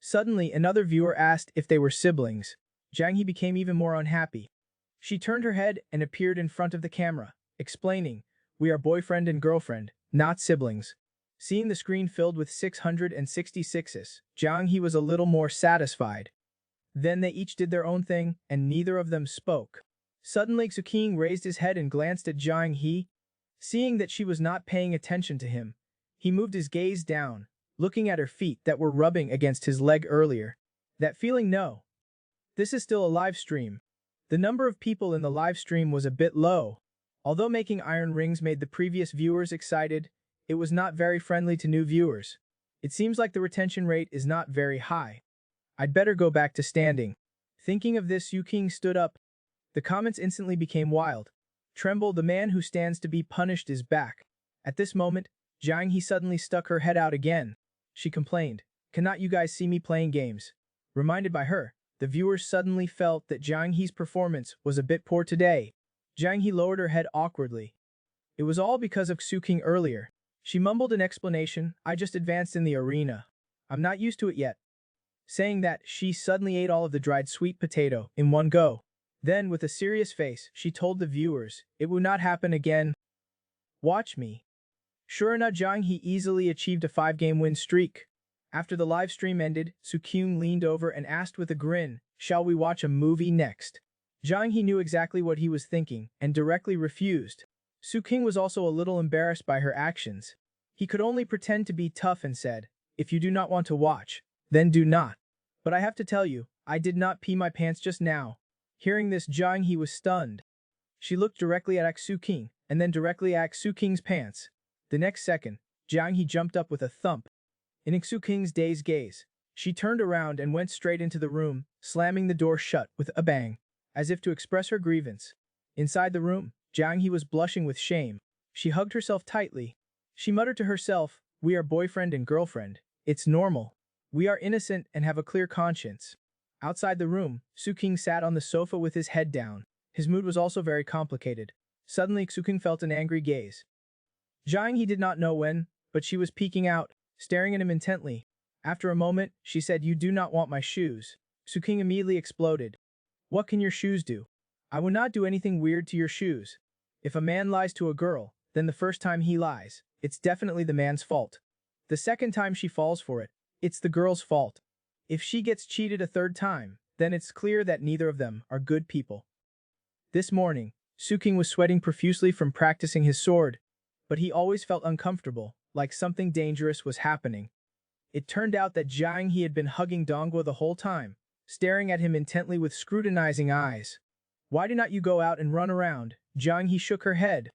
Suddenly, another viewer asked if they were siblings. Jiang He became even more unhappy. She turned her head and appeared in front of the camera, explaining, we are boyfriend and girlfriend, not siblings. Seeing the screen filled with 666s, Jiang He was a little more satisfied. Then they each did their own thing, and neither of them spoke. Suddenly Suking raised his head and glanced at Jiang He. Seeing that she was not paying attention to him, he moved his gaze down, looking at her feet that were rubbing against his leg earlier. That feeling no. This is still a live stream. The number of people in the live stream was a bit low. Although making iron rings made the previous viewers excited, it was not very friendly to new viewers. It seems like the retention rate is not very high. I'd better go back to standing. Thinking of this, Suking stood up. The comments instantly became wild. Tremble, the man who stands to be punished is back. At this moment, Jiang He suddenly stuck her head out again. She complained, cannot you guys see me playing games? Reminded by her, the viewers suddenly felt that Jiang He's performance was a bit poor today. Jiang He lowered her head awkwardly. It was all because of Suking earlier. She mumbled an explanation, I just advanced in the arena. I'm not used to it yet. Saying that, she suddenly ate all of the dried sweet potato in one go. Then, with a serious face, she told the viewers, it will not happen again. Watch me. Sure enough, Jiang He easily achieved a 5-game win streak. After the live stream ended, Sukyung leaned over and asked with a grin, shall we watch a movie next? Jiang He knew exactly what he was thinking and directly refused. Sukyung was also a little embarrassed by her actions. He could only pretend to be tough and said, if you do not want to watch, then do not. But I have to tell you, I did not pee my pants just now. Hearing this, Jiang He was stunned. She looked directly at Suking and then directly at Suking's pants. The next second, Jiang He jumped up with a thump. In Suking's dazed gaze, she turned around and went straight into the room, slamming the door shut with a bang, as if to express her grievance. Inside the room, Jiang He was blushing with shame. She hugged herself tightly. She muttered to herself, we are boyfriend and girlfriend. It's normal. We are innocent and have a clear conscience. Outside the room, Suking sat on the sofa with his head down. His mood was also very complicated. Suddenly, Suking felt an angry gaze. Jiang He did not know when, but she was peeking out, staring at him intently. After a moment, she said, you do not want my shoes. Suking immediately exploded. What can your shoes do? I will not do anything weird to your shoes. If a man lies to a girl, then the first time he lies, it's definitely the man's fault. The second time she falls for it, it's the girl's fault. If she gets cheated a third time, then it's clear that neither of them are good people. This morning, Suking was sweating profusely from practicing his sword, but he always felt uncomfortable, like something dangerous was happening. It turned out that Jiang He had been hugging Dongguo the whole time, staring at him intently with scrutinizing eyes. Why do not you go out and run around? Jiang He shook her head.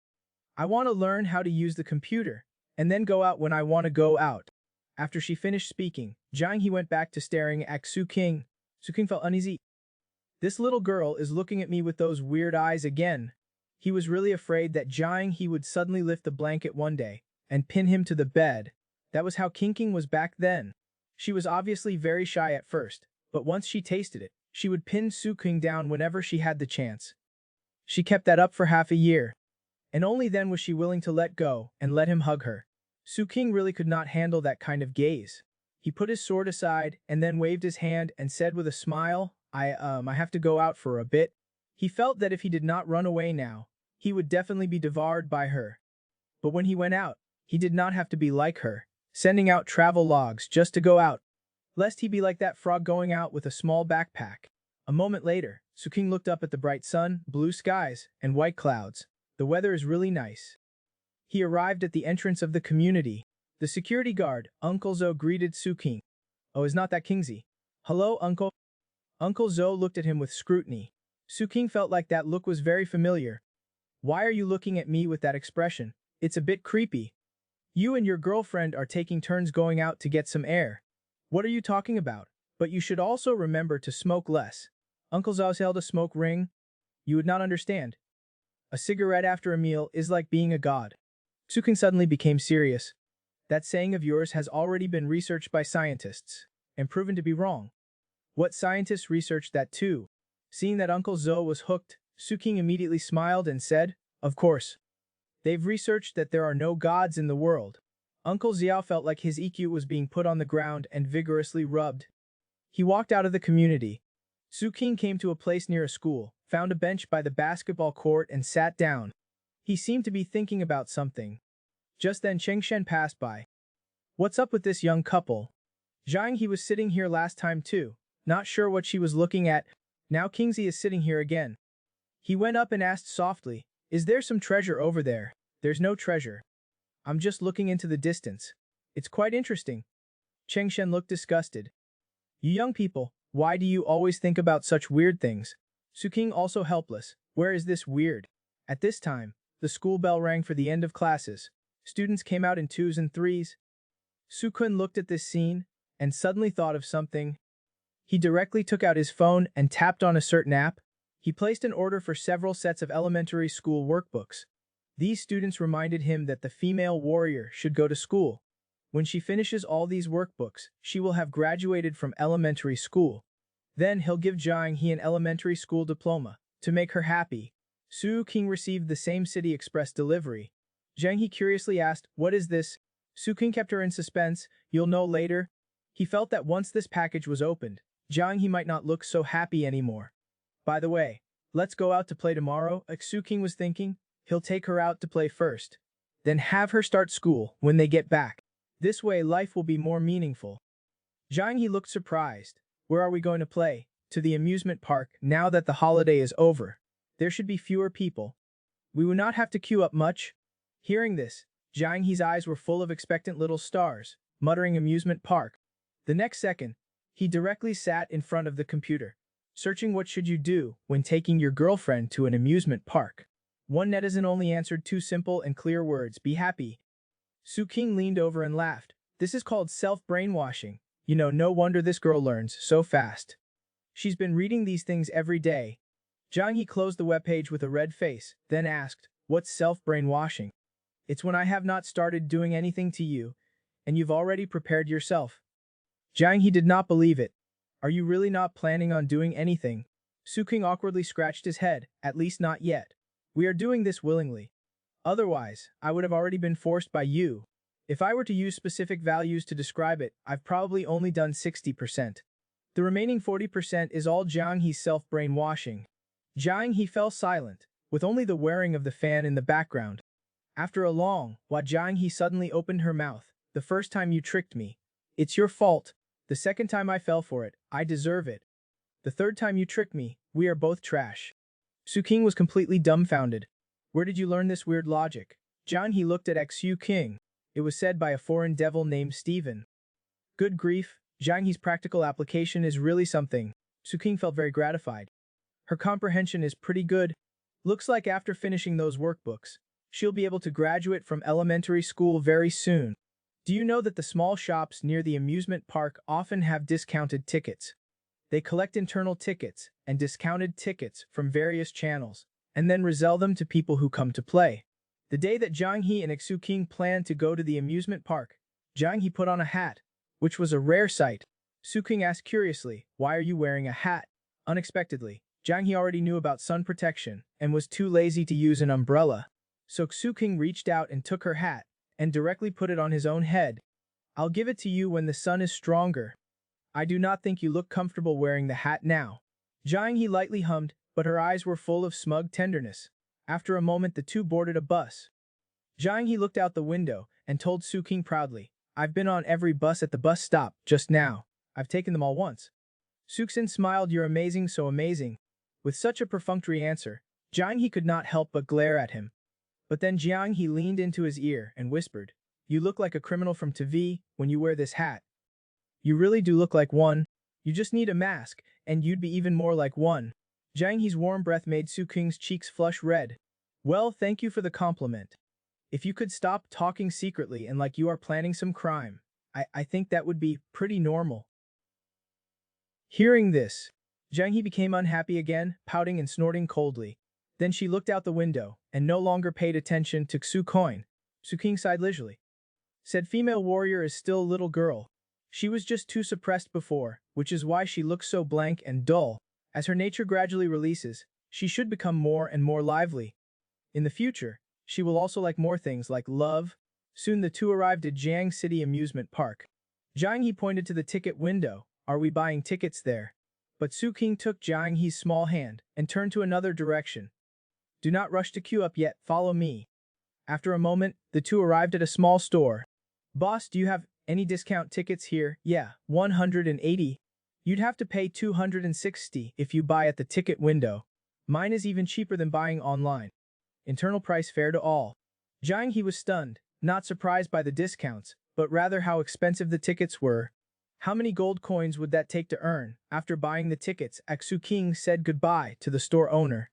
I want to learn how to use the computer, and then go out when I want to go out. After she finished speaking, Jiang He went back to staring at Suking. Suking felt uneasy. This little girl is looking at me with those weird eyes again. He was really afraid that Jiang He would suddenly lift the blanket one day and pin him to the bed. That was how kinking was back then. She was obviously very shy at first, but once she tasted it, she would pin Suking down whenever she had the chance. She kept that up for half a year, and only then was she willing to let go and let him hug her. Suking really could not handle that kind of gaze. He put his sword aside and then waved his hand and said with a smile, I have to go out for a bit. He felt that if he did not run away now, he would definitely be devoured by her. But when he went out, he did not have to be like her, sending out travel logs just to go out. lest he be like that frog going out with a small backpack. A moment later, Suking looked up at the bright sun, blue skies, and white clouds. The weather is really nice. He arrived at the entrance of the community. The security guard, Uncle Zo, greeted Suking. Oh, is not that Kingsley? Hello, Uncle? Uncle Zo looked at him with scrutiny. Suking felt like that look was very familiar. Why are you looking at me with that expression? It's a bit creepy. You and your girlfriend are taking turns going out to get some air. What are you talking about? But you should also remember to smoke less. Uncle Zao held a smoke ring. You would not understand. A cigarette after a meal is like being a god. Suking suddenly became serious. That saying of yours has already been researched by scientists, and proven to be wrong. What scientists researched that too? Seeing that Uncle Zo was hooked, Suking immediately smiled and said, of course. They've researched that there are no gods in the world. Uncle Xiao felt like his EQ was being put on the ground and vigorously rubbed. He walked out of the community. Suking came to a place near a school, found a bench by the basketball court and sat down. He seemed to be thinking about something. Just then Cheng Shen passed by. What's up with this young couple? Zhang he was sitting here last time too, not sure what she was looking at. Now Kingsley is sitting here again. He went up and asked softly, is there some treasure over there? There's no treasure. I'm just looking into the distance. It's quite interesting. Cheng Shen looked disgusted. You young people, why do you always think about such weird things? Suking also helpless. Where is this weird? At this time, the school bell rang for the end of classes. Students came out in twos and threes. Sukun looked at this scene and suddenly thought of something. He directly took out his phone and tapped on a certain app. He placed an order for several sets of elementary school workbooks. These students reminded him that the female warrior should go to school. When she finishes all these workbooks, she will have graduated from elementary school. Then he'll give Jiang He an elementary school diploma to make her happy. Su King received the same City Express delivery. Jiang He curiously asked, what is this? Su King kept her in suspense, you'll know later. He felt that once this package was opened, Jiang He might not look so happy anymore. By the way, let's go out to play tomorrow, Su King was thinking. He'll take her out to play first. Then have her start school when they get back. This way life will be more meaningful. Jiang He looked surprised. Where are we going to play? To the amusement park, now that the holiday is over. There should be fewer people. We will not have to queue up much. Hearing this, Jiang He's eyes were full of expectant little stars, muttering amusement park. The next second, he directly sat in front of the computer, searching what should you do when taking your girlfriend to an amusement park. One netizen only answered two simple and clear words, be happy. Su King leaned over and laughed. This is called self-brainwashing. You know, no wonder this girl learns so fast. She's been reading these things every day. Jiang He closed the webpage with a red face, then asked, what's self-brainwashing? It's when I have not started doing anything to you, and you've already prepared yourself. Jiang He did not believe it. Are you really not planning on doing anything? Su King awkwardly scratched his head, at least not yet. We are doing this willingly. Otherwise, I would have already been forced by you. If I were to use specific values to describe it, I've probably only done 60%. The remaining 40% is all Jiang He's self-brainwashing. Jiang He fell silent, with only the whirring of the fan in the background. After a long while, Jiang He suddenly opened her mouth. The first time you tricked me. It's your fault. The second time I fell for it, I deserve it. The third time you tricked me, we are both trash. Su King was completely dumbfounded. Where did you learn this weird logic? Jiang He looked at Su King. It was said by a foreign devil named Stephen. Good grief, Jiang He's practical application is really something. Su King felt very gratified. Her comprehension is pretty good. Looks like after finishing those workbooks, she'll be able to graduate from elementary school very soon. Do you know that the small shops near the amusement park often have discounted tickets? They collect internal tickets and discounted tickets from various channels, and then resell them to people who come to play. The day that Jiang He and Su King planned to go to the amusement park, Jiang He put on a hat, which was a rare sight. Su King asked curiously, why are you wearing a hat? Unexpectedly, Jiang He already knew about sun protection and was too lazy to use an umbrella. So Su King reached out and took her hat and directly put it on his own head. I'll give it to you when the sun is stronger. I do not think you look comfortable wearing the hat now. Jiang He lightly hummed, but her eyes were full of smug tenderness. After a moment the two boarded a bus. Jiang He looked out the window and told Su King proudly, I've been on every bus at the bus stop just now. I've taken them all once. Suksin smiled, you're amazing, so amazing. With such a perfunctory answer, Jiang He could not help but glare at him. But then Jiang He leaned into his ear and whispered, you look like a criminal from TV when you wear this hat. You really do look like one. You just need a mask, and you'd be even more like one. Jiang He's warm breath made Su Qing's cheeks flush red. Well, thank you for the compliment. If you could stop talking secretly and like you are planning some crime, I think that would be pretty normal. Hearing this, Jiang He became unhappy again, pouting and snorting coldly. Then she looked out the window and no longer paid attention to Su Coin. Su Qing sighed leisurely. Said female warrior is still a little girl. She was just too suppressed before, which is why she looks so blank and dull. As her nature gradually releases, she should become more and more lively. In the future, she will also like more things like love. Soon the two arrived at Jiang City Amusement Park. Jiang He pointed to the ticket window. Are we buying tickets there? But Su Qing took Jiang He's small hand and turned to another direction. Do not rush to queue up yet, follow me. After a moment, the two arrived at a small store. Boss, do you have any discount tickets here? Yeah, 180. You'd have to pay 260 if you buy at the ticket window. Mine is even cheaper than buying online. Internal price fair to all. Jiang He was stunned, not surprised by the discounts, but rather how expensive the tickets were. How many gold coins would that take to earn? After buying the tickets, Su Qing said goodbye to the store owner.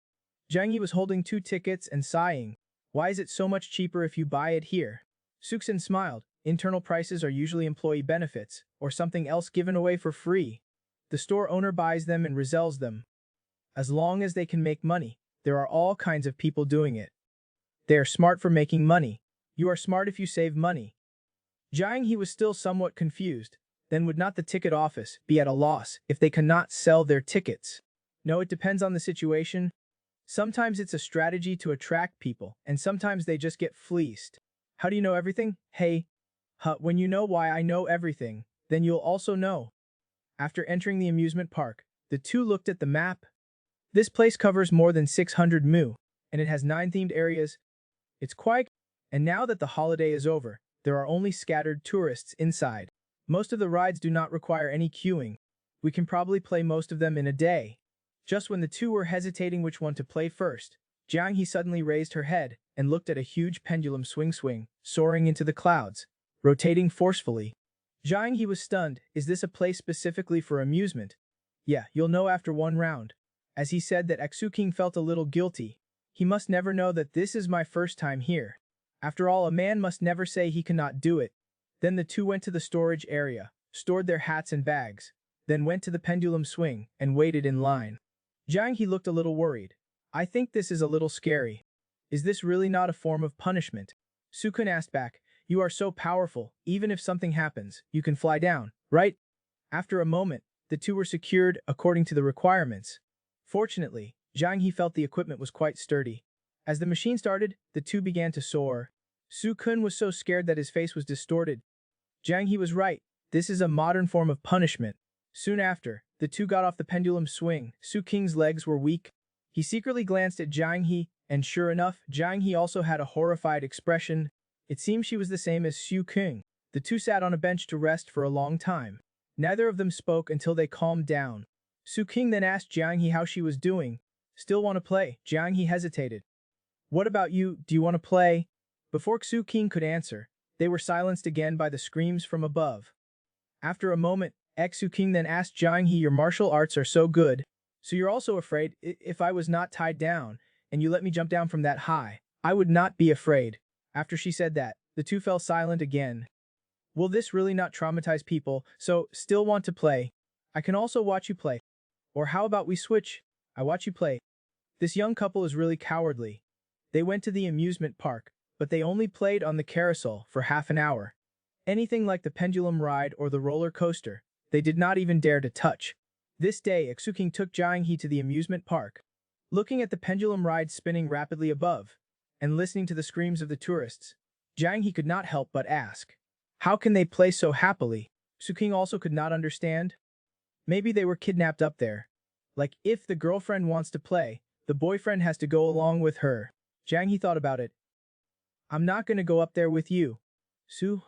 Jiang He was holding 2 tickets and sighing. Why is it so much cheaper if you buy it here? Suksin smiled. Internal prices are usually employee benefits, or something else given away for free. The store owner buys them and resells them. As long as they can make money, there are all kinds of people doing it. They are smart for making money. You are smart if you save money. Jiang He was still somewhat confused. Then would not the ticket office be at a loss if they cannot sell their tickets? No, it depends on the situation. Sometimes it's a strategy to attract people, and sometimes they just get fleeced. How do you know everything? Hey, when you know why I know everything, then you'll also know. After entering the amusement park, the two looked at the map. This place covers more than 600 mu, and it has 9 themed areas. It's quiet, and now that the holiday is over, there are only scattered tourists inside. Most of the rides do not require any queuing. We can probably play most of them in a day. Just when the two were hesitating which one to play first, Jiang He suddenly raised her head and looked at a huge pendulum swing soaring into the clouds, rotating forcefully. Jiang He was stunned. Is this a place specifically for amusement? Yeah, you'll know after one round. As he said that, Su Qing felt a little guilty. He must never know that this is my first time here. After all, a man must never say he cannot do it. Then the two went to the storage area, stored their hats and bags, then went to the pendulum swing and waited in line. Jiang He looked a little worried. I think this is a little scary. Is this really not a form of punishment? Su Qing asked back. You are so powerful, even if something happens, you can fly down, right? After a moment, the two were secured according to the requirements. Fortunately, Jiang He felt the equipment was quite sturdy. As the machine started, the two began to soar. Su Qing was so scared that his face was distorted. Jiang He was right. This is a modern form of punishment. Soon after, the two got off the pendulum swing. Su Qing's legs were weak. He secretly glanced at Jiang He, and sure enough, Jiang He also had a horrified expression. It seemed she was the same as Su Qing. The two sat on a bench to rest for a long time. Neither of them spoke until they calmed down. Su Qing then asked Jiang He how she was doing. Still want to play? Jiang He hesitated. What about you? Do you want to play? Before Su Qing could answer, they were silenced again by the screams from above. After a moment, Su Qing then asked Jiang He, your martial arts are so good, so you're also afraid? If I was not tied down, and you let me jump down from that high, I would not be afraid. After she said that, the two fell silent again. Will this really not traumatize people? So, still want to play? I can also watch you play. Or how about we switch? I watch you play. This young couple is really cowardly. They went to the amusement park, but they only played on the carousel for half an hour. Anything like the pendulum ride or the roller coaster, they did not even dare to touch. This day, Su Qing took Jiang He to the amusement park. Looking at the pendulum ride spinning rapidly above, and listening to the screams of the tourists, Jiang He could not help but ask, how can they play so happily? Su Qing also could not understand. Maybe they were kidnapped up there. Like, if the girlfriend wants to play, the boyfriend has to go along with her. Jiang He thought about it. I'm not going to go up there with you, Su.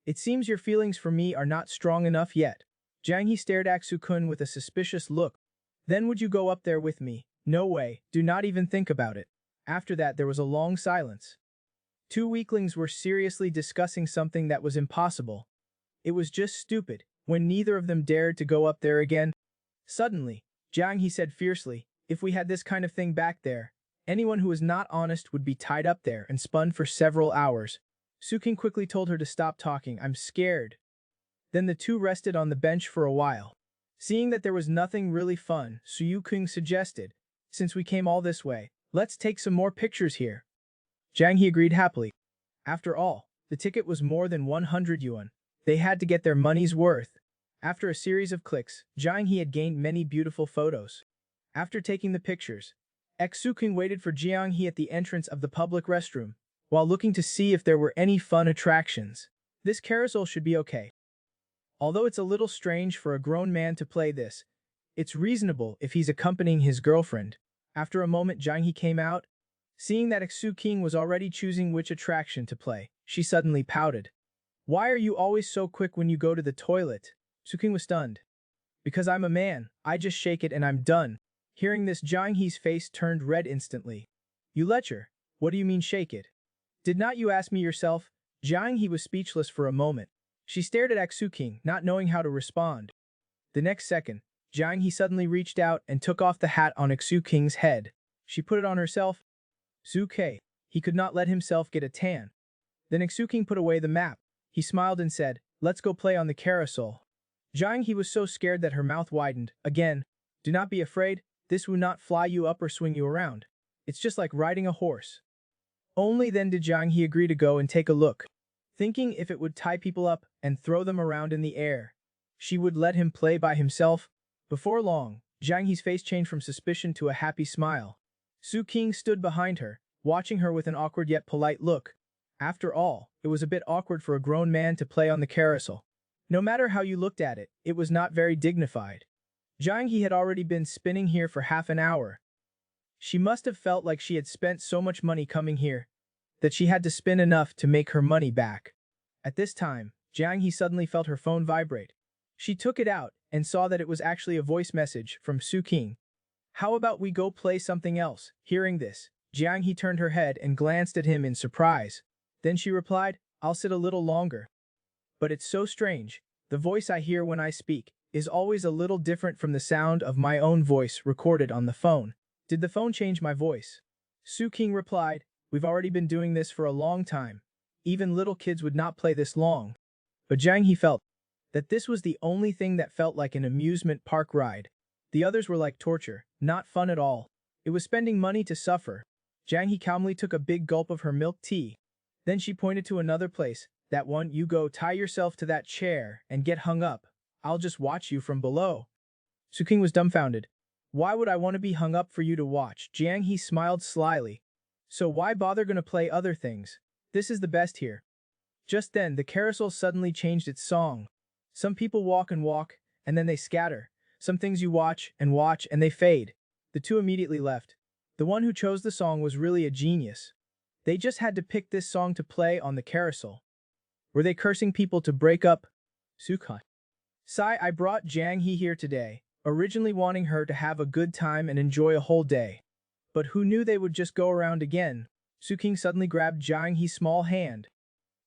It seems your feelings for me are not strong enough yet. Jiang He stared at Su-kun with a suspicious look. Then would you go up there with me? No way, do not even think about it. After that there was a long silence. Two weaklings were seriously discussing something that was impossible. It was just stupid, when neither of them dared to go up there again. Suddenly, Jiang He said fiercely, if we had this kind of thing back there, anyone who was not honest would be tied up there and spun for several hours. Su-king quickly told her to stop talking, I'm scared. Then the two rested on the bench for a while. Seeing that there was nothing really fun, Su-king suggested, since we came all this way, let's take some more pictures here. Jiang He agreed happily. After all, the ticket was more than 100 yuan. They had to get their money's worth. After a series of clicks, Jiang He had gained many beautiful photos. After taking the pictures, Su-king waited for Jiang He at the entrance of the public restroom, while looking to see if there were any fun attractions. This carousel should be okay. Although it's a little strange for a grown man to play this, it's reasonable if he's accompanying his girlfriend. After a moment Jiang He came out. Seeing that Su-king was already choosing which attraction to play, she suddenly pouted. Why are you always so quick when you go to the toilet? Su-king was stunned. Because I'm a man, I just shake it and I'm done. Hearing this, Jiang He's face turned red instantly. You lecher, what do you mean shake it? Did not you ask me yourself? Jiang He was speechless for a moment. She stared at Su-king, not knowing how to respond. The next second, Jiang He suddenly reached out and took off the hat on Su-king's head. She put it on herself. Su-ke, he could not let himself get a tan. Then Su-king put away the map. He smiled and said, let's go play on the carousel. Jiang He was so scared that her mouth widened. Again, do not be afraid, this will not fly you up or swing you around. It's just like riding a horse. Only then did Jiang He agree to go and take a look. Thinking if it would tie people up and throw them around in the air, she would let him play by himself. Before long, Jiang He's face changed from suspicion to a happy smile. Su-king stood behind her, watching her with an awkward yet polite look. After all, it was a bit awkward for a grown man to play on the carousel. No matter how you looked at it, it was not very dignified. Jiang He had already been spinning here for half an hour. She must have felt like she had spent so much money coming here, that she had to spin enough to make her money back. At this time, Jiang He suddenly felt her phone vibrate. She took it out and saw that it was actually a voice message from Su-king. How about we go play something else? Hearing this, Jiang He turned her head and glanced at him in surprise. Then she replied, I'll sit a little longer. But it's so strange, the voice I hear when I speak is always a little different from the sound of my own voice recorded on the phone. Did the phone change my voice? Su-king replied, we've already been doing this for a long time. Even little kids would not play this long. But Jiang He felt that this was the only thing that felt like an amusement park ride. The others were like torture, not fun at all. It was spending money to suffer. Jiang He calmly took a big gulp of her milk tea. Then she pointed to another place. That one, you go tie yourself to that chair and get hung up. I'll just watch you from below. Su-king was dumbfounded. Why would I want to be hung up for you to watch? Jiang He smiled slyly. So why bother gonna play other things? This is the best here. Just then, the carousel suddenly changed its song. Some people walk, and then they scatter. Some things you watch, and they fade. The two immediately left. The one who chose the song was really a genius. They just had to pick this song to play on the carousel. Were they cursing people to break up? Su-king. Sai, I brought Jiang He here today, originally wanting her to have a good time and enjoy a whole day. But who knew they would just go around again? Su-king suddenly grabbed Jiang He's small hand.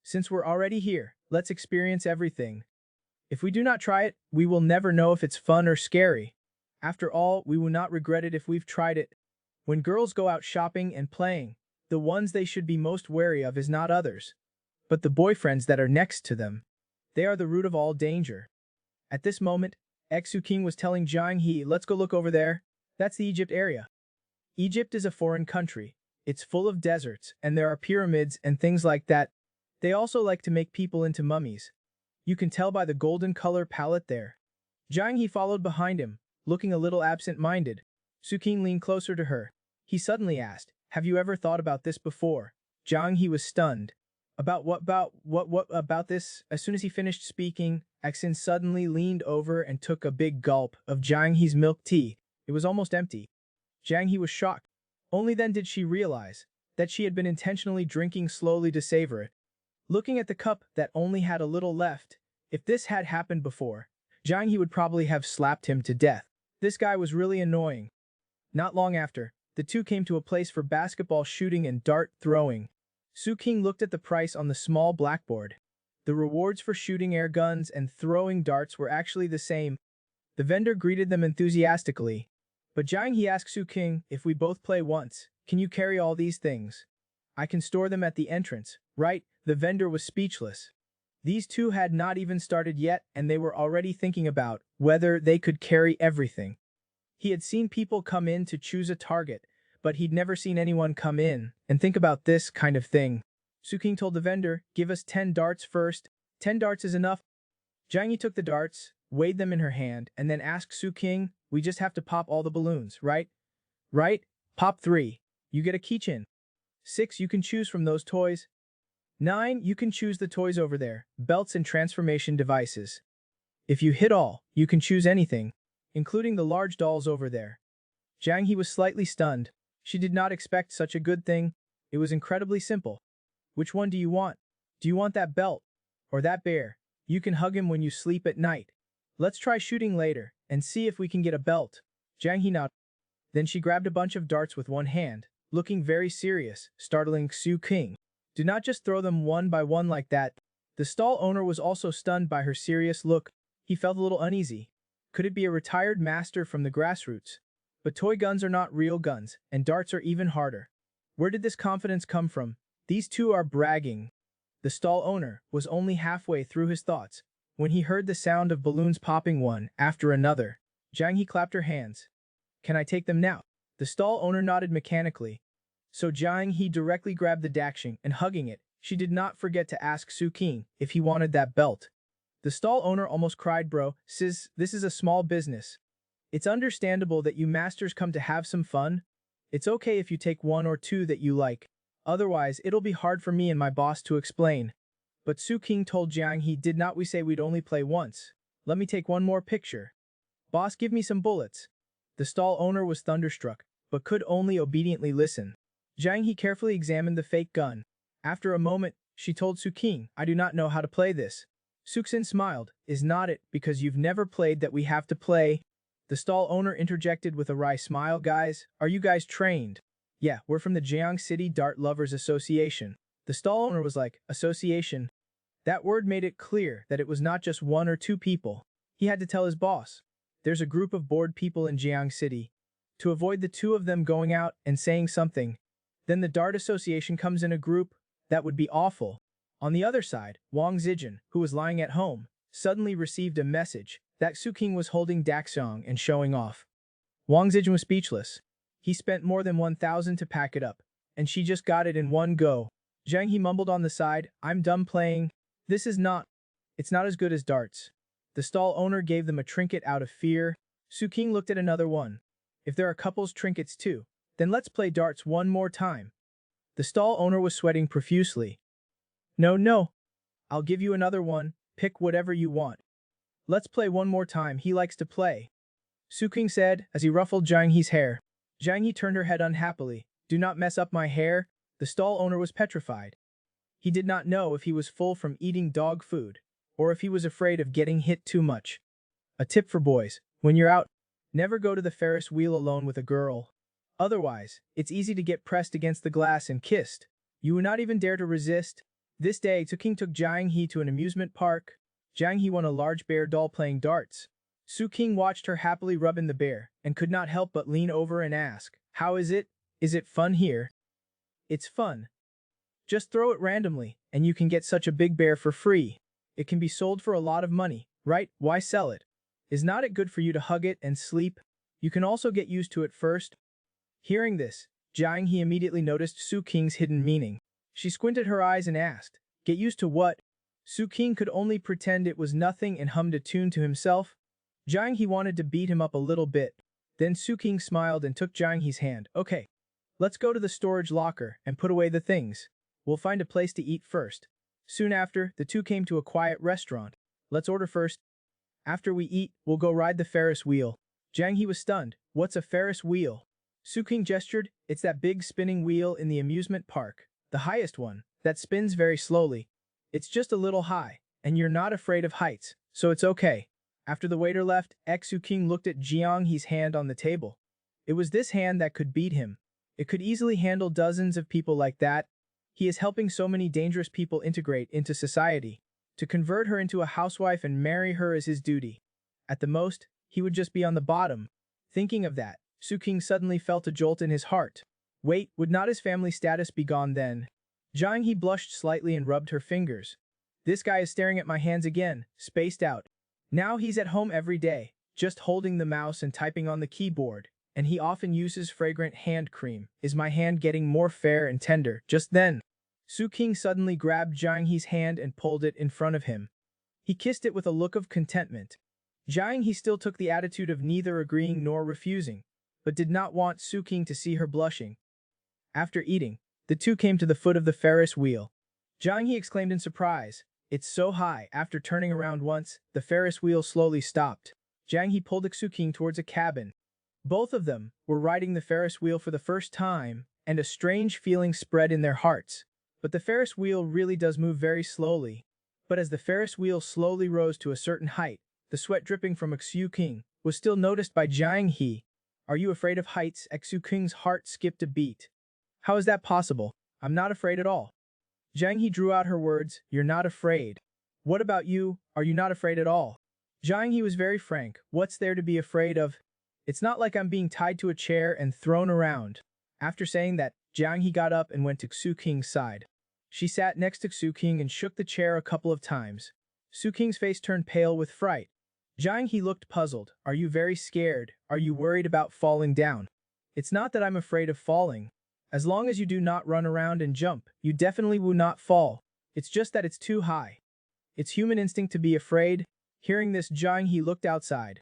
Since we're already here, let's experience everything. If we do not try it, we will never know if it's fun or scary. After all, we will not regret it if we've tried it. When girls go out shopping and playing, the ones they should be most wary of is not others, but the boyfriends that are next to them. They are the root of all danger. At this moment, Su-king was telling Jiang He, let's go look over there. That's the Egypt area. Egypt is a foreign country. It's full of deserts, and there are pyramids and things like that. They also like to make people into mummies. You can tell by the golden color palette there. Jiang He followed behind him, looking a little absent-minded. Su-king leaned closer to her. He suddenly asked, have you ever thought about this before? Jiang He was stunned. About this? As soon as he finished speaking, Xin suddenly leaned over and took a big gulp of Jiang He's milk tea. It was almost empty. Jiang He was shocked. Only then did she realize that she had been intentionally drinking slowly to savor it. Looking at the cup that only had a little left, if this had happened before, Jiang He would probably have slapped him to death. This guy was really annoying. Not long after, the two came to a place for basketball shooting and dart throwing. Su King looked at the price on the small blackboard. The rewards for shooting air guns and throwing darts were actually the same. The vendor greeted them enthusiastically. But Jiang He asked Su King, if we both play once, can you carry all these things? I can store them at the entrance, right? The vendor was speechless. These two had not even started yet, and they were already thinking about whether they could carry everything. He had seen people come in to choose a target, but he'd never seen anyone come in and think about this kind of thing. Su King told the vendor, give us 10 darts first. 10 darts is enough. Jiang Yi took the darts, weighed them in her hand, and then asked Su King, we just have to pop all the balloons, right? Right? Pop 3. You get a keychain. 6. You can choose from those toys. 9. You can choose the toys over there, belts and transformation devices. If you hit all, you can choose anything, including the large dolls over there. Jiang He was slightly stunned. She did not expect such a good thing. It was incredibly simple. Which one do you want? Do you want that belt? Or that bear? You can hug him when you sleep at night. Let's try shooting later, and see if we can get a belt. Jiang He nodded. Then she grabbed a bunch of darts with one hand, looking very serious, startling Su King. Do not just throw them one by one like that. The stall owner was also stunned by her serious look. He felt a little uneasy. Could it be a retired master from the grassroots? But toy guns are not real guns, and darts are even harder. Where did this confidence come from? These two are bragging. The stall owner was only halfway through his thoughts when he heard the sound of balloons popping one after another. Jiang He clapped her hands. Can I take them now? The stall owner nodded mechanically. So Jiang He directly grabbed the dakshing and hugging it, she did not forget to ask Su King if he wanted that belt. The stall owner almost cried, bro, sis, this is a small business. It's understandable that you masters come to have some fun. It's okay if you take one or two that you like. Otherwise, it'll be hard for me and my boss to explain. But Su King told Jiang He, did not we say we'd only play once? Let me take one more picture. Boss, give me some bullets. The stall owner was thunderstruck, but could only obediently listen. Jiang He carefully examined the fake gun. After a moment, she told Su King, I do not know how to play this. Su King smiled, is not it because you've never played that we have to play? The stall owner interjected with a wry smile, guys, are you guys trained? Yeah, we're from the Jiang City Dart Lovers Association. The stall owner was like, association? That word made it clear that it was not just one or two people. He had to tell his boss. There's a group of bored people in Jiang City. To avoid the two of them going out and saying something, then the Dart Association comes in a group, that would be awful. On the other side, Wang Zijin, who was lying at home, suddenly received a message that Su King was holding Daxiang and showing off. Wang Zijin was speechless. He spent more than 1,000 to pack it up, and she just got it in one go. Jiang He mumbled on the side, I'm done playing. It's not as good as darts. The stall owner gave them a trinket out of fear. Su King looked at another one. If there are couples trinkets too, then let's play darts one more time. The stall owner was sweating profusely. No. I'll give you another one, pick whatever you want. Let's play one more time, he likes to play. Su King said as he ruffled Jiang He's hair. Jiang He turned her head unhappily. Do not mess up my hair. The stall owner was petrified. He did not know if he was full from eating dog food, or if he was afraid of getting hit too much. A tip for boys, when you're out, never go to the Ferris wheel alone with a girl. Otherwise, it's easy to get pressed against the glass and kissed. You would not even dare to resist. This day, Su King took Jiang He to an amusement park. Jiang He won a large bear doll playing darts. Su King watched her happily rubbing the bear, and could not help but lean over and ask, how is it? Is it fun here? It's fun. Just throw it randomly, and you can get such a big bear for free. It can be sold for a lot of money, right? Why sell it? Is not it good for you to hug it and sleep? You can also get used to it first. Hearing this, Jiang He immediately noticed Su King's hidden meaning. She squinted her eyes and asked, get used to what? Su King could only pretend it was nothing and hummed a tune to himself. Jiang He wanted to beat him up a little bit. Then Su King smiled and took Jiang He's hand. Okay, let's go to the storage locker and put away the things. We'll find a place to eat first. Soon after, the two came to a quiet restaurant. Let's order first. After we eat, we'll go ride the Ferris wheel. Jiang He was stunned. What's a Ferris wheel? Su King gestured. It's that big spinning wheel in the amusement park. The highest one, that spins very slowly. It's just a little high, and you're not afraid of heights, so it's okay. After the waiter left, Xu King looked at Jiang He's hand on the table. It was this hand that could beat him. It could easily handle dozens of people like that. He is helping so many dangerous people integrate into society. To convert her into a housewife and marry her is his duty. At the most, he would just be on the bottom. Thinking of that, Su King suddenly felt a jolt in his heart. Wait, would not his family status be gone then? Jiang He blushed slightly and rubbed her fingers. This guy is staring at my hands again, spaced out. Now he's at home every day, just holding the mouse and typing on the keyboard, and he often uses fragrant hand cream. Is my hand getting more fair and tender? Just then, Su King suddenly grabbed Jiang He's hand and pulled it in front of him. He kissed it with a look of contentment. Jiang He still took the attitude of neither agreeing nor refusing, but did not want Su King to see her blushing. After eating, the two came to the foot of the Ferris wheel. Jiang He exclaimed in surprise, "It's so high." After turning around once, the Ferris wheel slowly stopped. Jiang He pulled Su King towards a cabin. Both of them were riding the Ferris wheel for the first time, and a strange feeling spread in their hearts. But the Ferris wheel really does move very slowly. But as the Ferris wheel slowly rose to a certain height, the sweat dripping from Su King was still noticed by Jiang He. "Are you afraid of heights?" Su King's heart skipped a beat. "How is that possible? I'm not afraid at all." Jiang He drew out her words, "You're not afraid. What about you? Are you not afraid at all?" Jiang He was very frank. "What's there to be afraid of? It's not like I'm being tied to a chair and thrown around." After saying that, Jiang He got up and went to Su King's side. She sat next to Su King and shook the chair a couple of times. Su King's face turned pale with fright. Jiang He looked puzzled. "Are you very scared? Are you worried about falling down?" "It's not that I'm afraid of falling. As long as you do not run around and jump, you definitely will not fall. It's just that it's too high. It's human instinct to be afraid." Hearing this, Jiang He looked outside.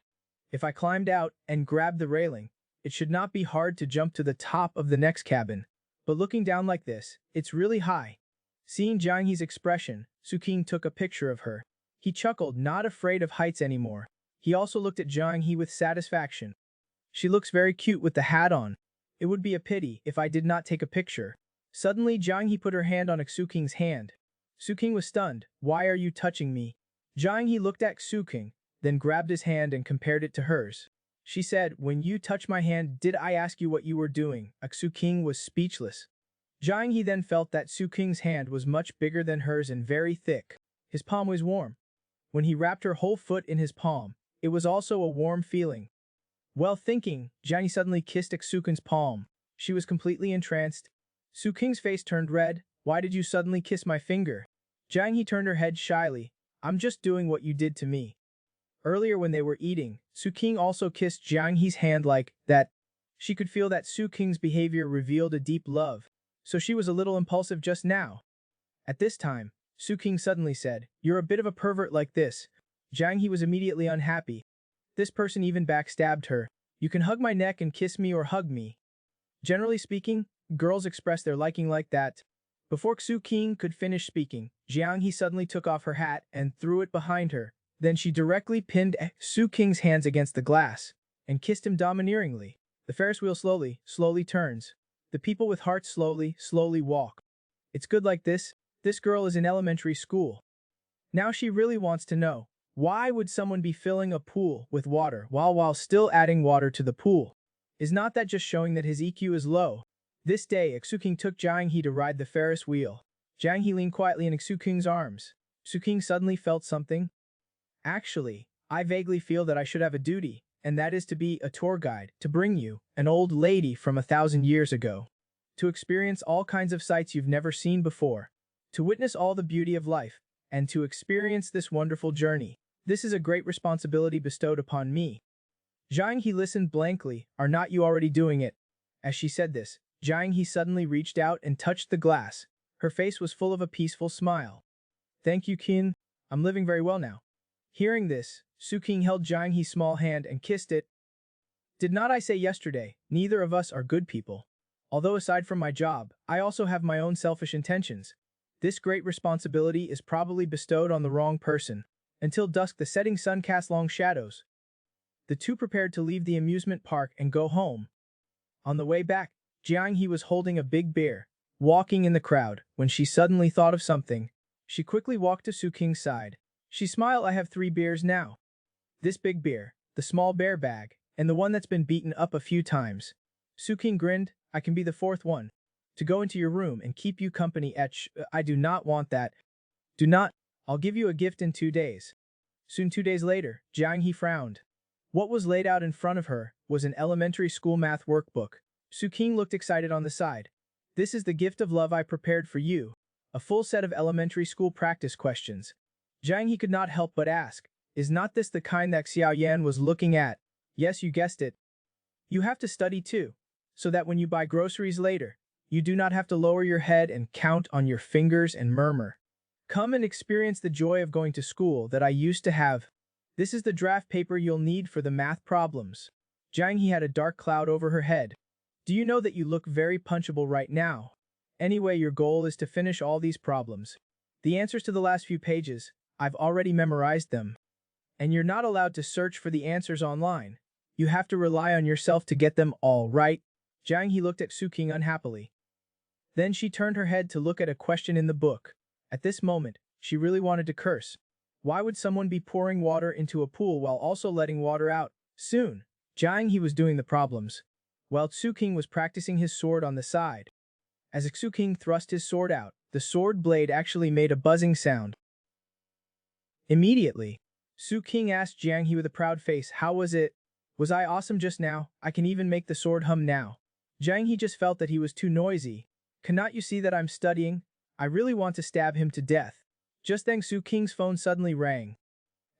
"If I climbed out and grabbed the railing, it should not be hard to jump to the top of the next cabin. But looking down like this, it's really high." Seeing Jiang He's expression, Su King took a picture of her. He chuckled, not afraid of heights anymore. He also looked at Jiang He with satisfaction. "She looks very cute with the hat on. It would be a pity if I did not take a picture." Suddenly, Jiang He put her hand on Su King's hand. Su King was stunned. "Why are you touching me?" Jiang He looked at Su King, then grabbed his hand and compared it to hers. She said, "When you touched my hand, did I ask you what you were doing?" Su King was speechless. Jiang He then felt that Su King's hand was much bigger than hers and very thick. His palm was warm. When he wrapped her whole foot in his palm, it was also a warm feeling. While thinking, Jiang He suddenly kissed Su King's palm. She was completely entranced. Su King's face turned red. "Why did you suddenly kiss my finger?" Jiang He turned her head shyly. "I'm just doing what you did to me." Earlier when they were eating, Su King also kissed Jiang He's hand like that. She could feel that Su King's behavior revealed a deep love, so she was a little impulsive just now. At this time, Su King suddenly said, "You're a bit of a pervert like this." Jiang He was immediately unhappy. This person even backstabbed her. "You can hug my neck and kiss me or hug me." Generally speaking, girls express their liking like that. Before Su King could finish speaking, Jiang He suddenly took off her hat and threw it behind her. Then she directly pinned Su King's hands against the glass and kissed him domineeringly. The Ferris wheel slowly turns. The people with hearts slowly walk. It's good like this. This girl is in elementary school. Now she really wants to know, why would someone be filling a pool with water while still adding water to the pool? Is not that just showing that his EQ is low? This day, Su King took Jiang He to ride the Ferris wheel. Jiang He leaned quietly in Su King's arms. Su King suddenly felt something. "Actually, I vaguely feel that I should have a duty, and that is to be a tour guide, to bring you, an old lady from 1,000 years ago, to experience all kinds of sights you've never seen before, to witness all the beauty of life, and to experience this wonderful journey. This is a great responsibility bestowed upon me." Jiang He listened blankly. "Are not you already doing it?" As she said this, Jiang He suddenly reached out and touched the glass. Her face was full of a peaceful smile. "Thank you, Kin. I'm living very well now." Hearing this, Su King held Jiang He's small hand and kissed it. "Did not I say yesterday, neither of us are good people? Although aside from my job, I also have my own selfish intentions. This great responsibility is probably bestowed on the wrong person." Until dusk the setting sun cast long shadows. The two prepared to leave the amusement park and go home. On the way back, Jiang He was holding a big bear, walking in the crowd, when she suddenly thought of something. She quickly walked to Su King's side. She smiled. "I have 3 beers now." This big beer, the small bear bag, and the one that's been beaten up a few times. Suking grinned, I can be the fourth one. To go into your room and keep you company I do not want that. Do not. I'll give you a gift in 2 days. Soon 2 days later, Jiang He frowned. What was laid out in front of her was an elementary school math workbook. Suking looked excited on the side. This is the gift of love I prepared for you. A full set of elementary school practice questions. Jiang He could not help but ask, is not this the kind that Xiao Yan was looking at? Yes, you guessed it. You have to study too, so that when you buy groceries later, you do not have to lower your head and count on your fingers and murmur. Come and experience the joy of going to school that I used to have. This is the draft paper you'll need for the math problems. Jiang He had a dark cloud over her head. Do you know that you look very punchable right now? Anyway, your goal is to finish all these problems. The answers to the last few pages, I've already memorized them. And you're not allowed to search for the answers online. You have to rely on yourself to get them all right. Jiang He looked at Suking unhappily. Then she turned her head to look at a question in the book. At this moment, she really wanted to curse. Why would someone be pouring water into a pool while also letting water out? Soon, Jiang He was doing the problems, while Suking was practicing his sword on the side. As Suking thrust his sword out, the sword blade actually made a buzzing sound. Immediately, Suking asked Jiang He with a proud face, how was it? Was I awesome just now? I can even make the sword hum now. Jiang He just felt that he was too noisy. Cannot you see that I'm studying? I really want to stab him to death. Just then Suking's phone suddenly rang.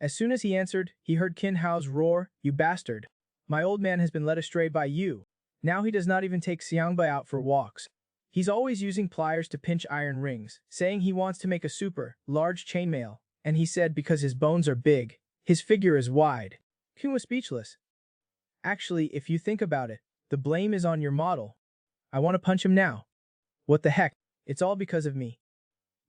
As soon as he answered, he heard Qin Hao's roar, you bastard. My old man has been led astray by you. Now he does not even take Xiangbai out for walks. He's always using pliers to pinch iron rings, saying he wants to make a super, large chainmail, and he said because his bones are big, his figure is wide. Qin was speechless. Actually, if you think about it, the blame is on your model. I want to punch him now. What the heck, it's all because of me.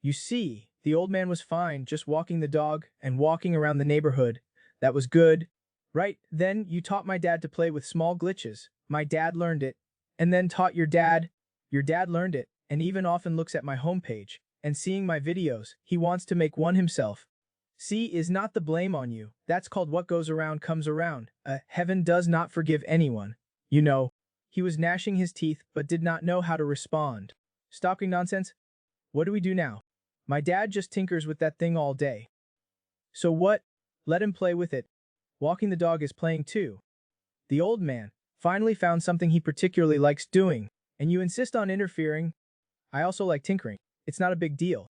You see, the old man was fine just walking the dog and walking around the neighborhood. That was good. Right, then you taught my dad to play with small glitches. My dad learned it, and then taught your dad. Your dad learned it, and even often looks at my homepage, and seeing my videos, he wants to make one himself. See, is not the blame on you. That's called what goes around comes around. Heaven does not forgive anyone. You know. He was gnashing his teeth, but did not know how to respond. Stopping nonsense? What do we do now? My dad just tinkers with that thing all day. So what? Let him play with it. Walking the dog is playing too. The old man finally found something he particularly likes doing, and you insist on interfering? I also like tinkering. It's not a big deal.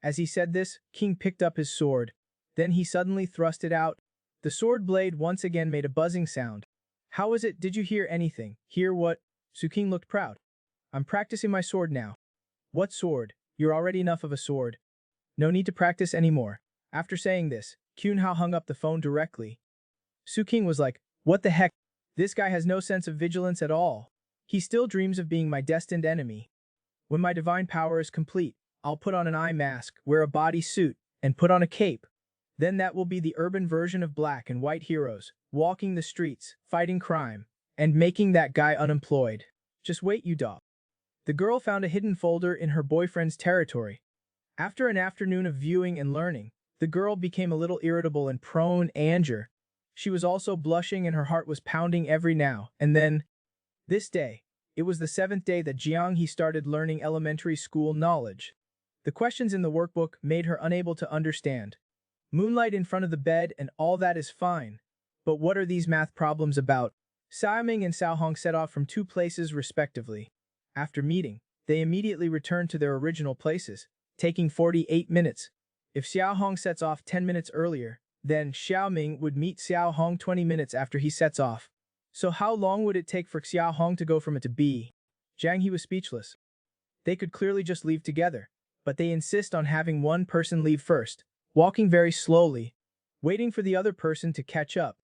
As he said this, King picked up his sword. Then he suddenly thrust it out. The sword blade once again made a buzzing sound. How is it? Did you hear anything? Hear what? Suking looked proud. I'm practicing my sword now. What sword? You're already enough of a sword. No need to practice anymore. After saying this, Qin Hao hung up the phone directly. Suking was like, what the heck? This guy has no sense of vigilance at all. He still dreams of being my destined enemy. When my divine power is complete, I'll put on an eye mask, wear a body suit, and put on a cape. Then that will be the urban version of black and white heroes, walking the streets, fighting crime, and making that guy unemployed. Just wait, you dog. The girl found a hidden folder in her boyfriend's territory. After an afternoon of viewing and learning, the girl became a little irritable and prone to anger. She was also blushing and her heart was pounding every now and then. This day, it was the 7th day that Jiang He started learning elementary school knowledge. The questions in the workbook made her unable to understand. Moonlight in front of the bed and all that is fine. But what are these math problems about? Xiaoming and Xiaohong set off from 2 places respectively. After meeting, they immediately returned to their original places, taking 48 minutes. If Xiaohong sets off 10 minutes earlier, then Xiaoming would meet Xiaohong 20 minutes after he sets off. So how long would it take for Xiaohong to go from A to B? Jiang He was speechless. They could clearly just leave together, but they insist on having one person leave first, walking very slowly, waiting for the other person to catch up.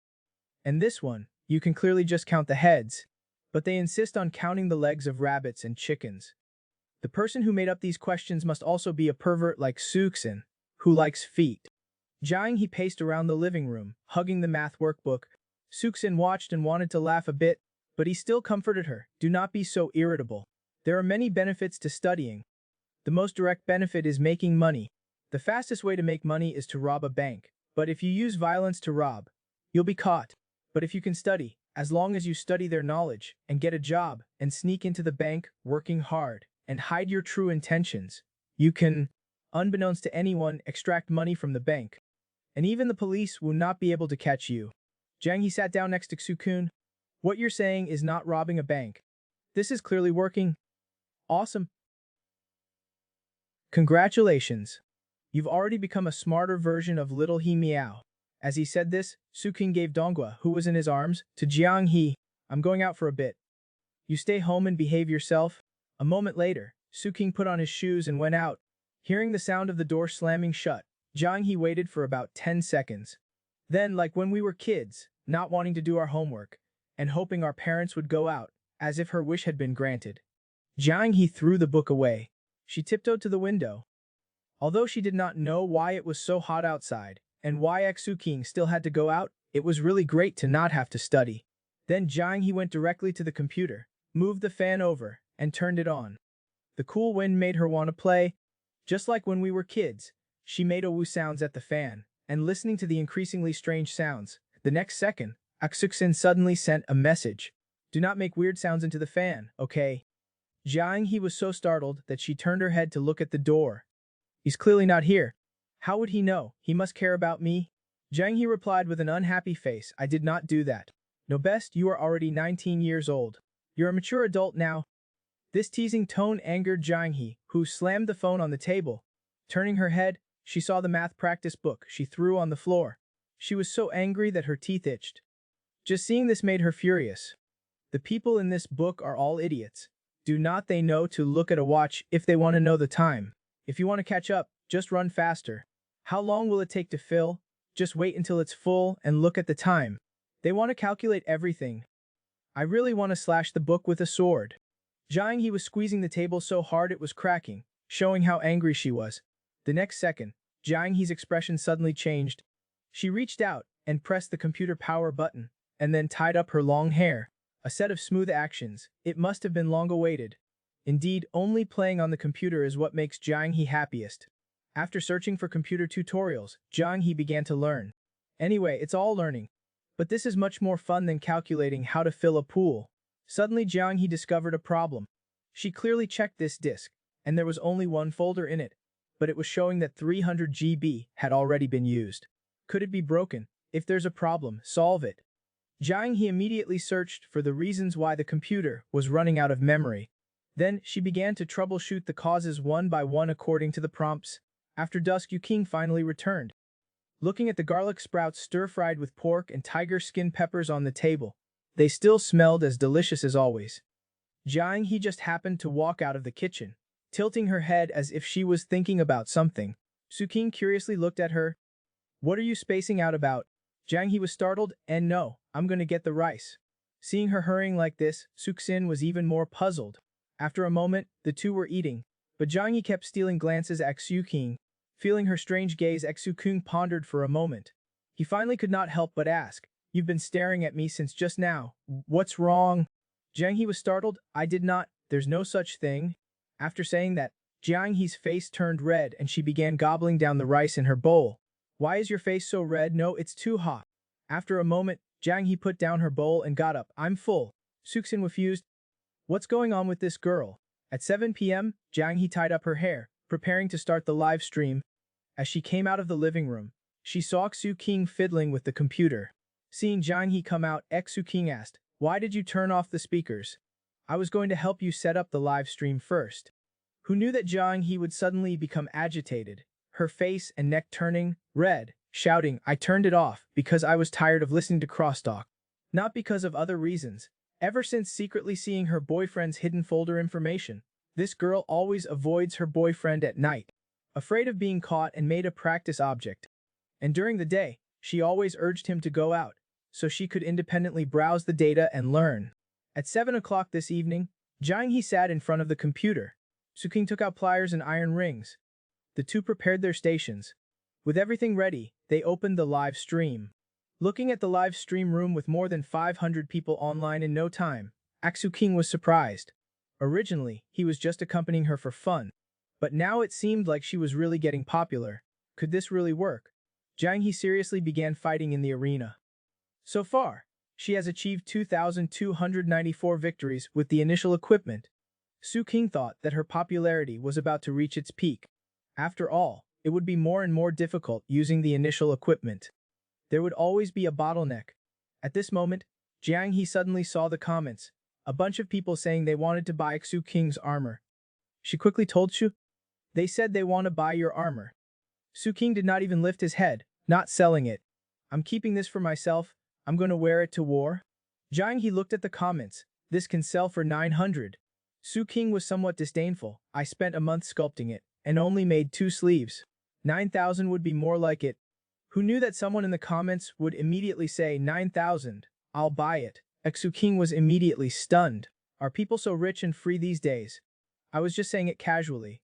And this one, you can clearly just count the heads, but they insist on counting the legs of rabbits and chickens. The person who made up these questions must also be a pervert like Suxin, who likes feet. Jiang He paced around the living room, hugging the math workbook. Suxin watched and wanted to laugh a bit, but he still comforted her. Do not be so irritable. There are many benefits to studying. The most direct benefit is making money. The fastest way to make money is to rob a bank, but if you use violence to rob, You'll be caught. But if you can study, as long as you study their knowledge and get a job and sneak into the bank working hard and hide your true intentions, you can, unbeknownst to anyone, extract money from the bank. And even the police will not be able to catch you. Jang He sat down next to Sukun. What you're saying is not robbing a bank. This is clearly working. Awesome. Congratulations. You've already become a smarter version of Little He Meow. As he said this, Sukun gave Donghua, who was in his arms, to Jiang He. I'm going out for a bit. You stay home and behave yourself. A moment later, Sukun put on his shoes and went out. Hearing the sound of the door slamming shut, Jiang He waited for about 10 seconds. Then, like when we were kids, not wanting to do our homework, and hoping our parents would go out, as if her wish had been granted. Jiang He threw the book away. She tiptoed to the window. Although she did not know why it was so hot outside, and why Xu still had to go out, it was really great to not have to study. Then Jiang He went directly to the computer, moved the fan over, and turned it on. The cool wind made her want to play. Just like when we were kids, she made woo sounds at the fan, and listening to the increasingly strange sounds. The next second, Xu suddenly sent a message. Do not make weird sounds into the fan, okay? Jiang He was so startled that she turned her head to look at the door. He's clearly not here. How would he know? He must care about me. Jiang He replied with an unhappy face, I did not do that. No, best, you are already 19 years old. You're a mature adult now. This teasing tone angered Jiang He, who slammed the phone on the table. Turning her head, she saw the math practice book she threw on the floor. She was so angry that her teeth itched. Just seeing this made her furious. The people in this book are all idiots. Do not they know to look at a watch if they want to know the time? If you want to catch up, just run faster. How long will it take to fill? Just wait until it's full and look at the time. They want to calculate everything. I really want to slash the book with a sword. Jiang He was squeezing the table so hard it was cracking, showing how angry she was. The next second, Jiang He's expression suddenly changed. She reached out and pressed the computer power button, and then tied up her long hair. A set of smooth actions. It must have been long awaited. Indeed, only playing on the computer is what makes Jiang He happiest. After searching for computer tutorials, Jiang He began to learn. Anyway, it's all learning. But this is much more fun than calculating how to fill a pool. Suddenly Jiang He discovered a problem. She clearly checked this disk, and there was only one folder in it, but it was showing that 300 GB had already been used. Could it be broken? If there's a problem, solve it. Jiang He immediately searched for the reasons why the computer was running out of memory. Then she began to troubleshoot the causes one by one according to the prompts. After dusk, Yu finally returned. Looking at the garlic sprouts stir-fried with pork and tiger skin peppers on the table, they still smelled as delicious as always. Jiang He just happened to walk out of the kitchen, tilting her head as if she was thinking about something. Suking curiously looked at her. What are you spacing out about? Jiang He was startled, and no, I'm gonna get the rice. Seeing her hurrying like this, Suxin was even more puzzled. After a moment, the two were eating, but Jiang He kept stealing glances at Xu. Feeling her strange gaze, Xu pondered for a moment. He finally could not help but ask, You've been staring at me since just now. What's wrong? Jiang He was startled. I did not. There's no such thing. After saying that, Jiang He's face turned red and she began gobbling down the rice in her bowl. Why is your face so red? No, it's too hot. After a moment, Jiang He put down her bowl and got up. I'm full. Suxin refused. What's going on with this girl? At 7 p.m., Jiang He tied up her hair, preparing to start the live stream. As she came out of the living room, she saw Xu fiddling with the computer. Seeing Jiang He come out, Xu asked, Why did you turn off the speakers? I was going to help you set up the live stream first. Who knew that Jiang He would suddenly become agitated, her face and neck turning red, shouting, I turned it off because I was tired of listening to crosstalk. Not because of other reasons. Ever since secretly seeing her boyfriend's hidden folder information, this girl always avoids her boyfriend at night, afraid of being caught and made a practice object. And during the day, she always urged him to go out, so she could independently browse the data and learn. At 7 o'clock this evening, Jiang He sat in front of the computer. Suking took out pliers and iron rings. The two prepared their stations. With everything ready, they opened the live stream. Looking at the live stream room with more than 500 people online in no time, Xu was surprised. Originally, he was just accompanying her for fun. But now it seemed like she was really getting popular. Could this really work? Jiang He seriously began fighting in the arena. So far, she has achieved 2,294 victories with the initial equipment. Su King thought that her popularity was about to reach its peak. After all, it would be more and more difficult using the initial equipment. There would always be a bottleneck. At this moment, Jiang He suddenly saw the comments, a bunch of people saying they wanted to buy Su King's armor. She quickly told Shu, they said they want to buy your armor. Su King did not even lift his head, not selling it. I'm keeping this for myself, I'm going to wear it to war. Jiang He looked at the comments, this can sell for 900. Su King was somewhat disdainful, I spent a month sculpting it, and only made 2 sleeves. 9,000 would be more like it. Who knew that someone in the comments would immediately say 9,000, I'll buy it. Su King was immediately stunned. Are people so rich and free these days? I was just saying it casually.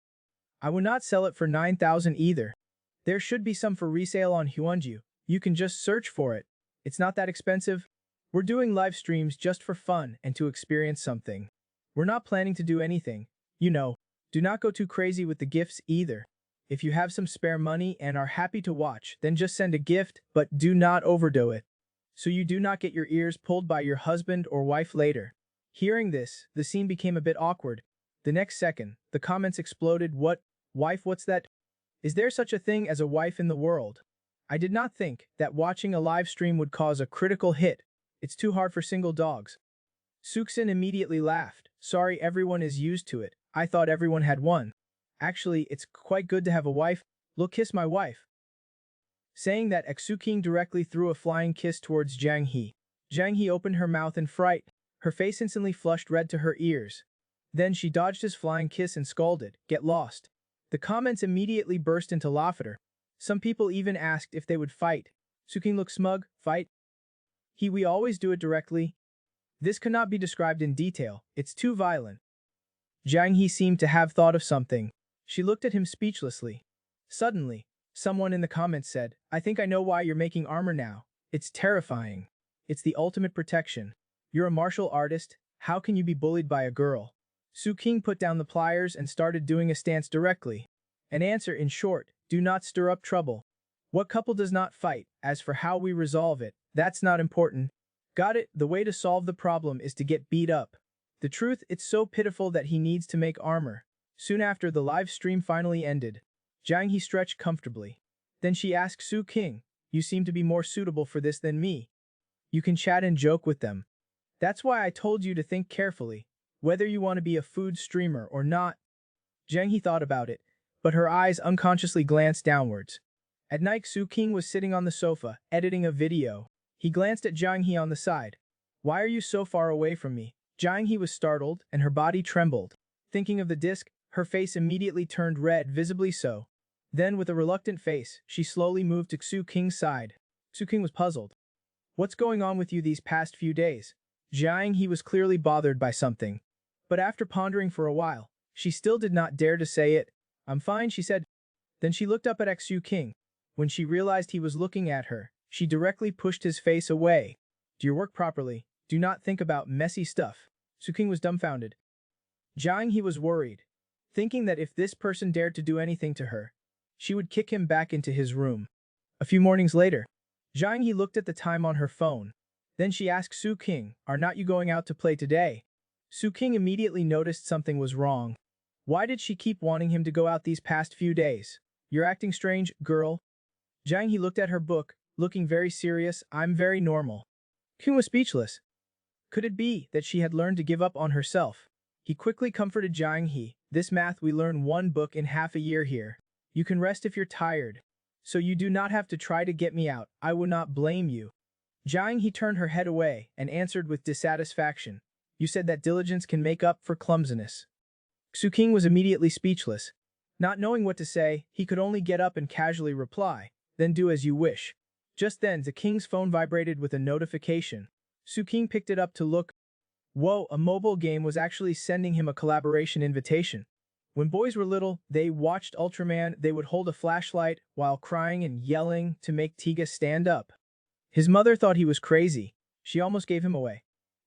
I would not sell it for 9,000 either. There should be some for resale on Huanju. You can just search for it. It's not that expensive. We're doing live streams just for fun and to experience something. We're not planning to do anything. You know, do not go too crazy with the gifts either. If you have some spare money and are happy to watch, then just send a gift, but do not overdo it, so you do not get your ears pulled by your husband or wife later. Hearing this, the scene became a bit awkward. The next second, the comments exploded. What? Wife, what's that? Is there such a thing as a wife in the world? I did not think that watching a live stream would cause a critical hit. It's too hard for single dogs. Suksin immediately laughed. Sorry, everyone is used to it. I thought everyone had one. Actually, it's quite good to have a wife. Look, kiss my wife. Saying that, Su King directly threw a flying kiss towards Jiang He. Jiang He opened her mouth in fright. Her face instantly flushed red to her ears. Then she dodged his flying kiss and scolded, "Get lost." The comments immediately burst into laughter. Some people even asked if they would fight. Su King looked smug. Fight? We always do it directly. This cannot be described in detail. It's too violent. Jiang He seemed to have thought of something. She looked at him speechlessly. Suddenly, someone in the comments said, I think I know why you're making armor now. It's terrifying. It's the ultimate protection. You're a martial artist. How can you be bullied by a girl? Su King put down the pliers and started doing a stance directly. An answer in short, do not stir up trouble. What couple does not fight? As for how we resolve it, that's not important. Got it? The way to solve the problem is to get beat up. The truth, it's so pitiful that he needs to make armor. Soon after, the live stream finally ended. Jiang He stretched comfortably. Then she asked Su King, you seem to be more suitable for this than me. You can chat and joke with them. That's why I told you to think carefully, whether you want to be a food streamer or not. Jiang He thought about it, but her eyes unconsciously glanced downwards. At night, Su King was sitting on the sofa, editing a video. He glanced at Jiang He on the side. Why are you so far away from me? Jiang He was startled, and her body trembled. Thinking of the disc, her face immediately turned red, visibly so. Then, with a reluctant face, she slowly moved to Su King's side. Su King was puzzled. What's going on with you these past few days? Jiang He was clearly bothered by something. But after pondering for a while, she still did not dare to say it. I'm fine, she said. Then she looked up at Su King. When she realized he was looking at her, she directly pushed his face away. Do your work properly. Do not think about messy stuff. Su King was dumbfounded. Jiang He was worried, thinking that if this person dared to do anything to her, she would kick him back into his room. A few mornings later, Jiang He looked at the time on her phone. Then she asked Su King, are not you going out to play today? Su King immediately noticed something was wrong. Why did she keep wanting him to go out these past few days? You're acting strange, girl. Jiang He looked at her book, looking very serious. I'm very normal. King was speechless. Could it be that she had learned to give up on herself? He quickly comforted Jiang He. This math, we learn one book in half a year here. You can rest if you're tired. So you do not have to try to get me out. I would not blame you. Jiang He turned her head away and answered with dissatisfaction. You said that diligence can make up for clumsiness. Su King was immediately speechless. Not knowing what to say, he could only get up and casually reply, then do as you wish. Just then, the king's phone vibrated with a notification. Su King picked it up to look. Whoa, a mobile game was actually sending him a collaboration invitation. When boys were little, they watched Ultraman. They would hold a flashlight while crying and yelling to make Tiga stand up. His mother thought he was crazy. She almost gave him away.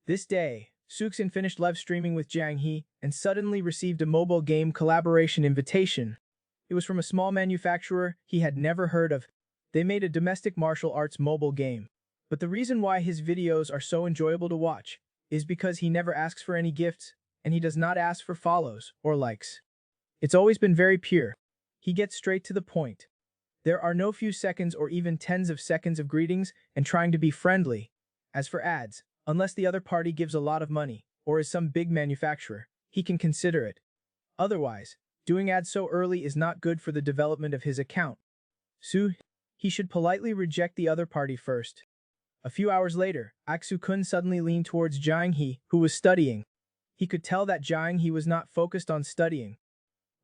This day, Suksin finished live streaming with Jiang He and suddenly received a mobile game collaboration invitation. It was from a small manufacturer he had never heard of. They made a domestic martial arts mobile game. But the reason why his videos are so enjoyable to watch is because he never asks for any gifts, and he does not ask for follows or likes. It's always been very pure. He gets straight to the point. There are no few seconds or even tens of seconds of greetings and trying to be friendly. As for ads, unless the other party gives a lot of money, or is some big manufacturer, he can consider it. Otherwise, doing ads so early is not good for the development of his account. So, he should politely reject the other party first. A few hours later, Aksu-kun suddenly leaned towards Jang-hee, who was studying. He could tell that Jang-hee was not focused on studying.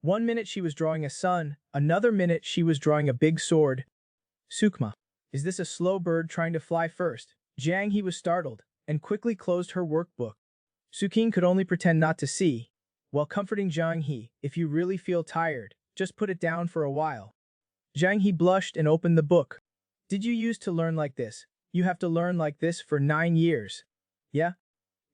1 minute she was drawing a sun, another minute she was drawing a big sword. Sukma. Is this a slow bird trying to fly first? Jang-hee was startled, and quickly closed her workbook. Suking could only pretend not to see, while comforting Jang-hee, if you really feel tired, just put it down for a while. Jang-hee blushed and opened the book. Did you used to learn like this? You have to learn like this for 9 years. Yeah?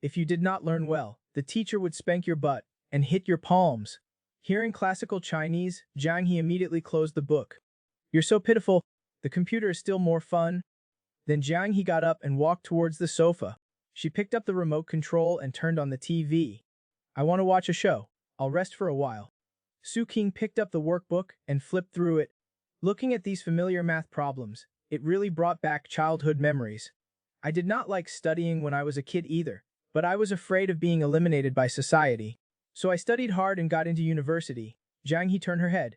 If you did not learn well, the teacher would spank your butt and hit your palms. Hearing classical Chinese, Jang-hee immediately closed the book. You're so pitiful. The computer is still more fun. Then Jang-hee got up and walked towards the sofa. She picked up the remote control and turned on the TV. I want to watch a show. I'll rest for a while. Su-king picked up the workbook and flipped through it. Looking at these familiar math problems, it really brought back childhood memories. I did not like studying when I was a kid either, but I was afraid of being eliminated by society. So I studied hard and got into university. Jang-hee turned her head.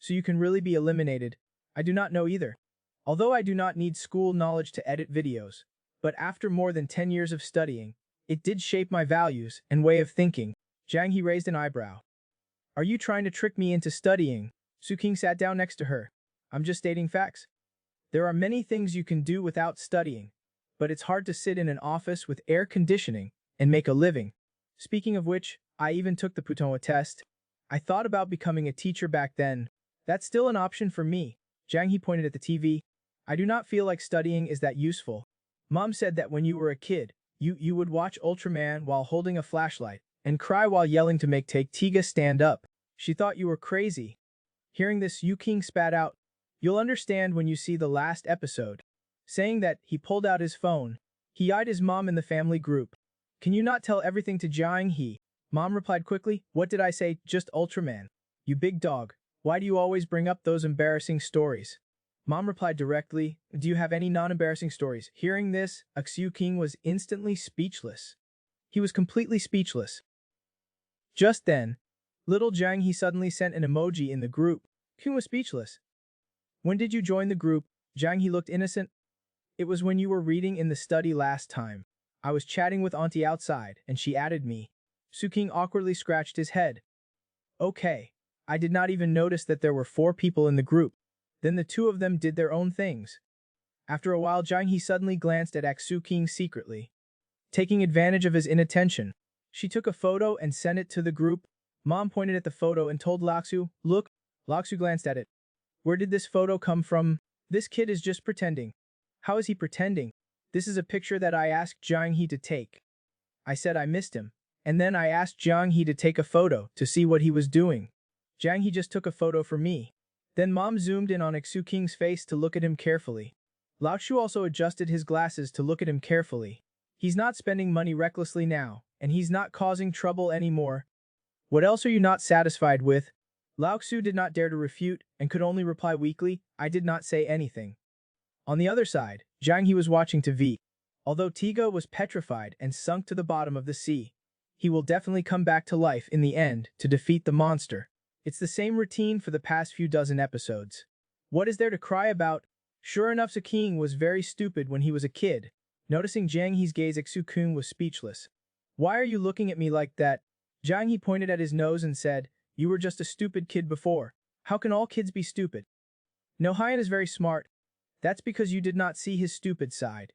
So you can really be eliminated? I do not know either. Although I do not need school knowledge to edit videos, but after more than 10 years of studying, it did shape my values and way of thinking. Jang-hee raised an eyebrow. Are you trying to trick me into studying? Su-king sat down next to her. I'm just stating facts. There are many things you can do without studying, but it's hard to sit in an office with air conditioning and make a living. Speaking of which, I even took the Putonghua test. I thought about becoming a teacher back then. That's still an option for me. Jang-hee pointed at the TV. I do not feel like studying is that useful. Mom said that when you were a kid, you would watch Ultraman while holding a flashlight and cry while yelling to make Take Tiga stand up. She thought you were crazy. Hearing this, Yu-king spat out. You'll understand when you see the last episode. Saying that, he pulled out his phone. He eyed his mom in the family group. Can you not tell everything to Jang-hee? Mom replied quickly. What did I say? Just Ultraman. You big dog. Why do you always bring up those embarrassing stories? Mom replied directly. Do you have any non-embarrassing stories? Hearing this, Yu-king was instantly speechless. He was completely speechless. Just then, little Jang-hee suddenly sent an emoji in the group. King was speechless. When did you join the group? Jang-hee looked innocent. It was when you were reading in the study last time. I was chatting with Auntie outside, and she added me. Su-king awkwardly scratched his head. Okay. I did not even notice that there were 4 people in the group. Then the 2 of them did their own things. After a while, Jang-hee suddenly glanced at Su-king secretly. Taking advantage of his inattention, she took a photo and sent it to the group. Mom pointed at the photo and told Laksu, look. Laksu glanced at it. Where did this photo come from? This kid is just pretending. How is he pretending? This is a picture that I asked Jang-hee to take. I said I missed him, and then I asked Jang-hee to take a photo to see what he was doing. Jang-hee just took a photo for me. Then Mom zoomed in on Su-king's face to look at him carefully. Laoxu also adjusted his glasses to look at him carefully. He's not spending money recklessly now, and he's not causing trouble anymore. What else are you not satisfied with? Laoxu did not dare to refute and could only reply weakly, I did not say anything. On the other side, Jang-hee was watching TV. Although Tiga was petrified and sunk to the bottom of the sea, he will definitely come back to life in the end to defeat the monster. It's the same routine for the past few dozen episodes. What is there to cry about? Sure enough, Su-king was very stupid when he was a kid. Noticing Jang-hee's gaze, Su-king was speechless. Why are you looking at me like that? Jang-hee pointed at his nose and said, you were just a stupid kid before. How can all kids be stupid? No, Hyan is very smart. That's because you did not see his stupid side.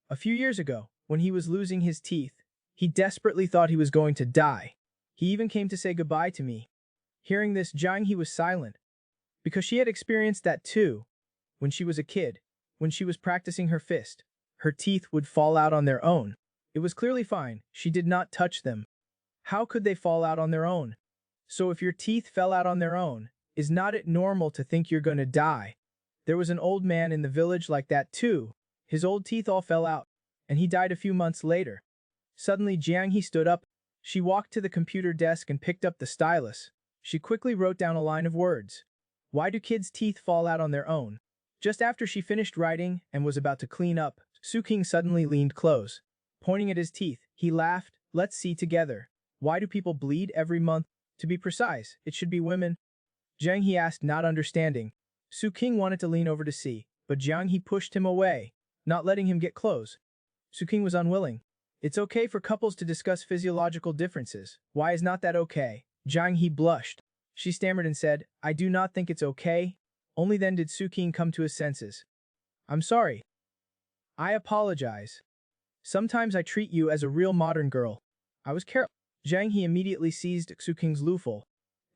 A few years ago, when he was losing his teeth, he desperately thought he was going to die. He even came to say goodbye to me. Hearing this, Jang-hee was silent. Because she had experienced that too. When she was a kid, when she was practicing her fist, her teeth would fall out on their own. It was clearly fine. She did not touch them. How could they fall out on their own? So if your teeth fell out on their own, is not it normal to think you're gonna die? There was an old man in the village like that too. His old teeth all fell out, and he died a few months later. Suddenly Jiang He stood up. She walked to the computer desk and picked up the stylus. She quickly wrote down a line of words. Why do kids' teeth fall out on their own? Just after she finished writing and was about to clean up, Su King suddenly leaned close. Pointing at his teeth, he laughed. Let's see together. Why do people bleed every month? To be precise, it should be women. Jiang He asked, not understanding. Su King wanted to lean over to see, but Jiang He pushed him away, not letting him get close. Su King was unwilling. It's okay for couples to discuss physiological differences. Why is not that okay? Jiang He blushed. She stammered and said, I do not think it's okay. Only then did Su King come to his senses. I'm sorry. I apologize. Sometimes I treat you as a real modern girl. I was careful. Jiang He immediately seized Su King's loofah.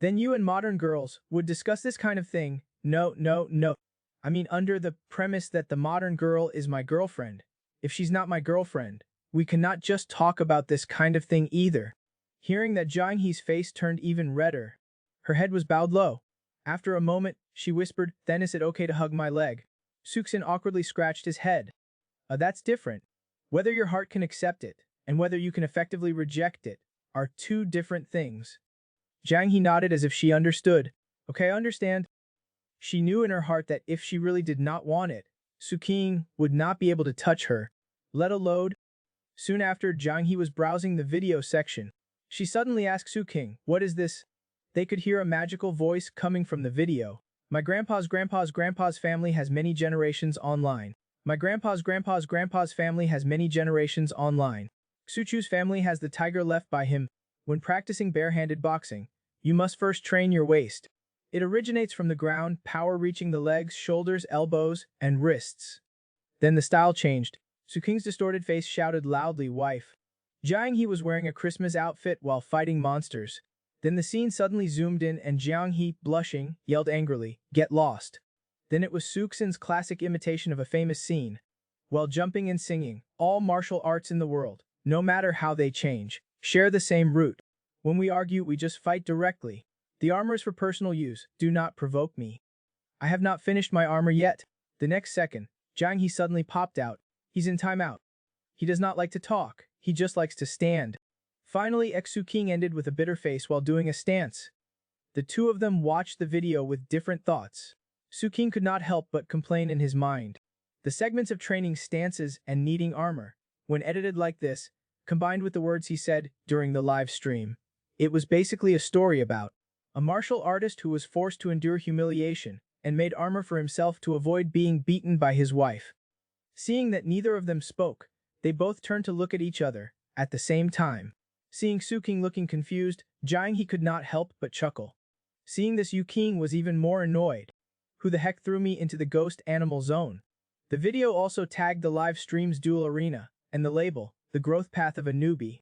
Then you and modern girls would discuss this kind of thing. No, no, no. I mean under the premise that the modern girl is my girlfriend. If she's not my girlfriend, we cannot just talk about this kind of thing either. Hearing that, Jiang He's face turned even redder. Her head was bowed low. After a moment, she whispered, then is it okay to hug my leg? Suksin awkwardly scratched his head. That's different. Whether your heart can accept it, and whether you can effectively reject it, are two different things. Jiang He nodded as if she understood. Okay, I understand. She knew in her heart that if she really did not want it, Su King would not be able to touch her, let alone. Soon after, Jiang He was browsing the video section. She suddenly asked Su King, what is this? They could hear a magical voice coming from the video. My grandpa's family has many generations online. My grandpa's family has many generations online. Su Chu's family has the tiger left by him. When practicing barehanded boxing, you must first train your waist. It originates from the ground, power reaching the legs, shoulders, elbows, and wrists. Then the style changed. Su King's distorted face shouted loudly, wife. Jiang He was wearing a Christmas outfit while fighting monsters. Then the scene suddenly zoomed in and Jiang He, blushing, yelled angrily, get lost. Then it was Suxin's classic imitation of a famous scene. While jumping and singing, all martial arts in the world, no matter how they change, share the same root. When we argue, we just fight directly. The armor is for personal use, do not provoke me. I have not finished my armor yet. The next second, Jiang He suddenly popped out. He's in timeout. He does not like to talk, he just likes to stand. Finally, Su King ended with a bitter face while doing a stance. The two of them watched the video with different thoughts. Su King could not help but complain in his mind. The segments of training stances and needing armor, when edited like this, combined with the words he said during the live stream, it was basically a story about a martial artist who was forced to endure humiliation and made armor for himself to avoid being beaten by his wife. Seeing that neither of them spoke, they both turned to look at each other at the same time. Seeing Su King looking confused, Jiang He could not help but chuckle. Seeing this, Yu King was even more annoyed. Who the heck threw me into the ghost animal zone? The video also tagged the live stream's dual arena and the label, the growth path of a newbie.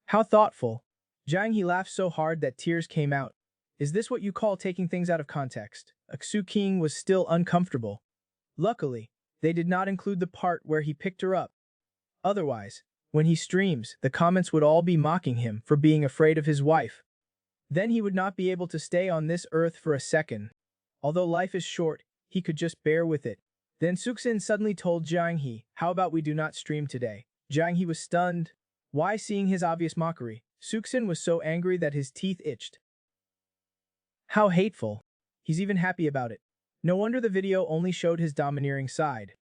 How thoughtful. Jiang He laughed so hard that tears came out. Is this what you call taking things out of context? Su King was still uncomfortable. Luckily, they did not include the part where he picked her up. Otherwise, when he streams, the comments would all be mocking him for being afraid of his wife. Then he would not be able to stay on this earth for a second. Although life is short, he could just bear with it. Then Suxin suddenly told Jiang He, how about we do not stream today? Jiang He was stunned. Why? Seeing his obvious mockery, Suxin was so angry that his teeth itched. How hateful. He's even happy about it. No wonder the video only showed his domineering side.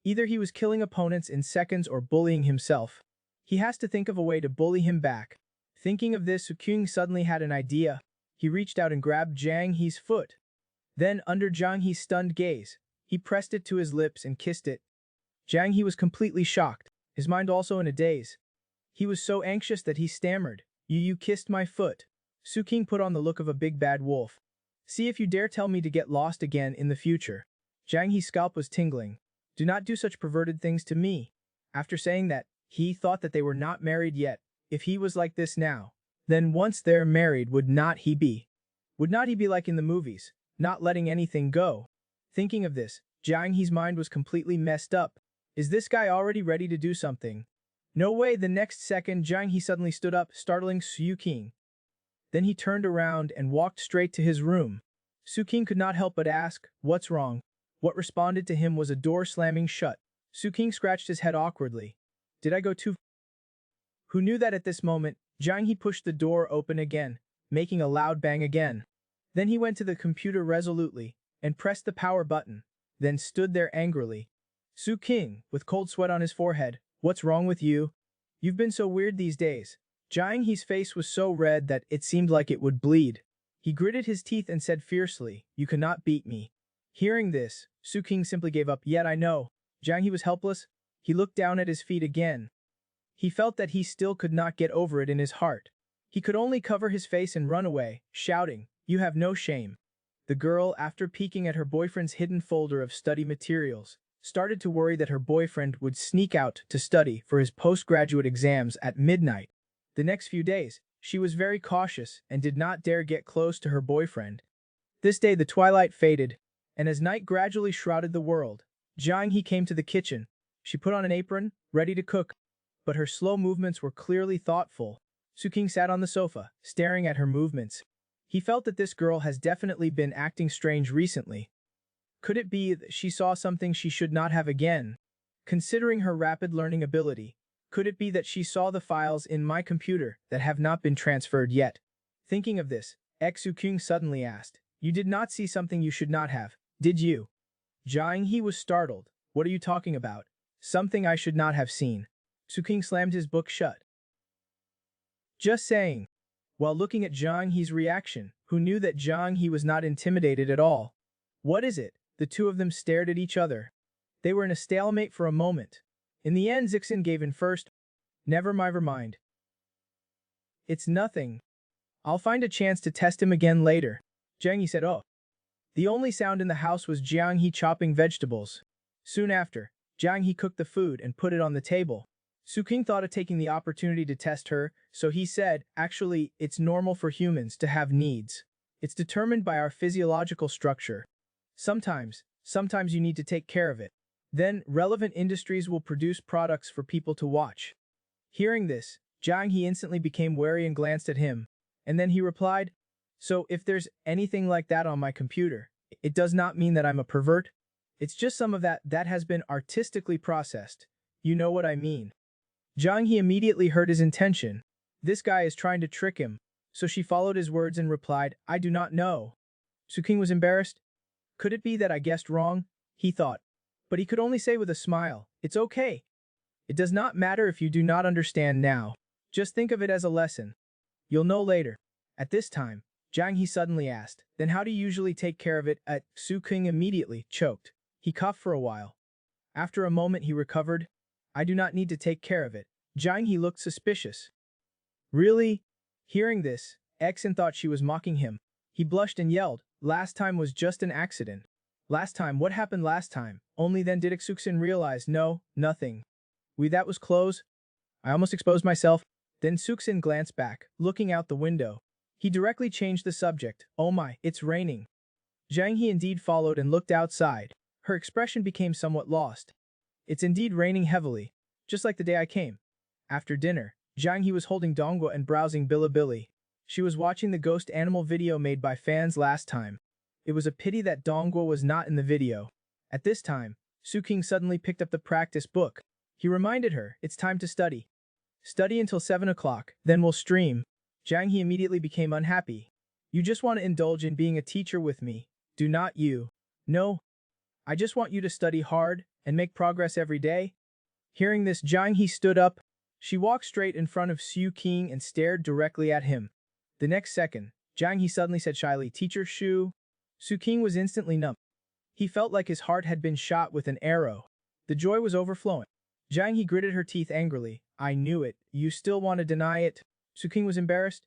Either he was killing opponents in seconds or bullying himself. He has to think of a way to bully him back. Thinking of this, Su King suddenly had an idea. He reached out and grabbed Jiang He's foot. Then, under Jiang He's stunned gaze, he pressed it to his lips and kissed it. Jiang He was completely shocked, his mind also in a daze. He was so anxious that he stammered, You kissed my foot. Su King put on the look of a big bad wolf. See if you dare tell me to get lost again in the future. Jiang He's scalp was tingling. Do not do such perverted things to me. After saying that, he thought that they were not married yet. If he was like this now, then once they're married, would not he be? Would not he be like in the movies, not letting anything go? Thinking of this, Jiang He's mind was completely messed up. Is this guy already ready to do something? No way. The next second, Jiang He suddenly stood up, startling Su King. Then he turned around and walked straight to his room. Su King could not help but ask, what's wrong? What responded to him was a door slamming shut. Su King scratched his head awkwardly. Did I go too? Who knew that at this moment, Jiang He pushed the door open again, making a loud bang again. Then he went to the computer resolutely and pressed the power button, then stood there angrily. Su King, with cold sweat on his forehead, what's wrong with you? You've been so weird these days. Jiang He's face was so red that it seemed like it would bleed. He gritted his teeth and said fiercely, you cannot beat me. Hearing this, Su King simply gave up. Yet I know. Jiang He was helpless. He looked down at his feet again. He felt that he still could not get over it in his heart. He could only cover his face and run away, shouting, you have no shame. The girl, after peeking at her boyfriend's hidden folder of study materials, started to worry that her boyfriend would sneak out to study for his postgraduate exams at midnight. The next few days, she was very cautious and did not dare get close to her boyfriend. This day the twilight faded, and as night gradually shrouded the world, Jiang He came to the kitchen. She put on an apron, ready to cook, but her slow movements were clearly thoughtful. Su King sat on the sofa, staring at her movements. He felt that this girl has definitely been acting strange recently. Could it be that she saw something she should not have again? Considering her rapid learning ability, could it be that she saw the files in my computer that have not been transferred yet? Thinking of this, Su King suddenly asked, you did not see something you should not have, did you? Jiang He was startled. What are you talking about? Something I should not have seen. Su King slammed his book shut. Just saying. While looking at Jiang He's reaction, who knew that Jiang He was not intimidated at all. What is it? The two of them stared at each other. They were in a stalemate for a moment. In the end, Zixin gave in first. Never mind. It's nothing. I'll find a chance to test him again later. Jiang He said, oh. The only sound in the house was Jiang He chopping vegetables. Soon after, Jiang He cooked the food and put it on the table. Su King thought of taking the opportunity to test her, so he said, actually, it's normal for humans to have needs. It's determined by our physiological structure. Sometimes you need to take care of it. Then, relevant industries will produce products for people to watch. Hearing this, Jiang He instantly became wary and glanced at him. And then he replied, so if there's anything like that on my computer, it does not mean that I'm a pervert. It's just some of that has been artistically processed. You know what I mean. Jiang He immediately heard his intention. This guy is trying to trick him. So she followed his words and replied, I do not know. Su King was embarrassed. Could it be that I guessed wrong? He thought. But he could only say with a smile, it's okay. It does not matter if you do not understand now. Just think of it as a lesson. You'll know later. At this time, Jiang He suddenly asked, then how do you usually take care of it? Su King immediately choked. He coughed for a while. After a moment he recovered. I do not need to take care of it. Jiang He looked suspicious. Really? Hearing this, Xen thought she was mocking him. He blushed and yelled, last time was just an accident. Last time, what happened last time? Only then did Xen realize, no, nothing. That was close. I almost exposed myself. Then Suxin glanced back, looking out the window. He directly changed the subject. Oh my, it's raining. Jiang He indeed followed and looked outside. Her expression became somewhat lost. It's indeed raining heavily, just like the day I came. After dinner, Jiang He was holding Dongguo and browsing Bilibili. She was watching the ghost animal video made by fans last time. It was a pity that Dongguo was not in the video. At this time, Su King suddenly picked up the practice book. He reminded her, it's time to study. Study until 7 o'clock, then we'll stream. Jiang He immediately became unhappy. You just want to indulge in being a teacher with me, do not you? No. I just want you to study hard and make progress every day. Hearing this, Jiang He stood up. She walked straight in front of Su King and stared directly at him. The next second, Jiang He suddenly said shyly, Teacher Shu. Su King was instantly numb. He felt like his heart had been shot with an arrow. The joy was overflowing. Jiang He gritted her teeth angrily. I knew it. You still want to deny it? Su King was embarrassed.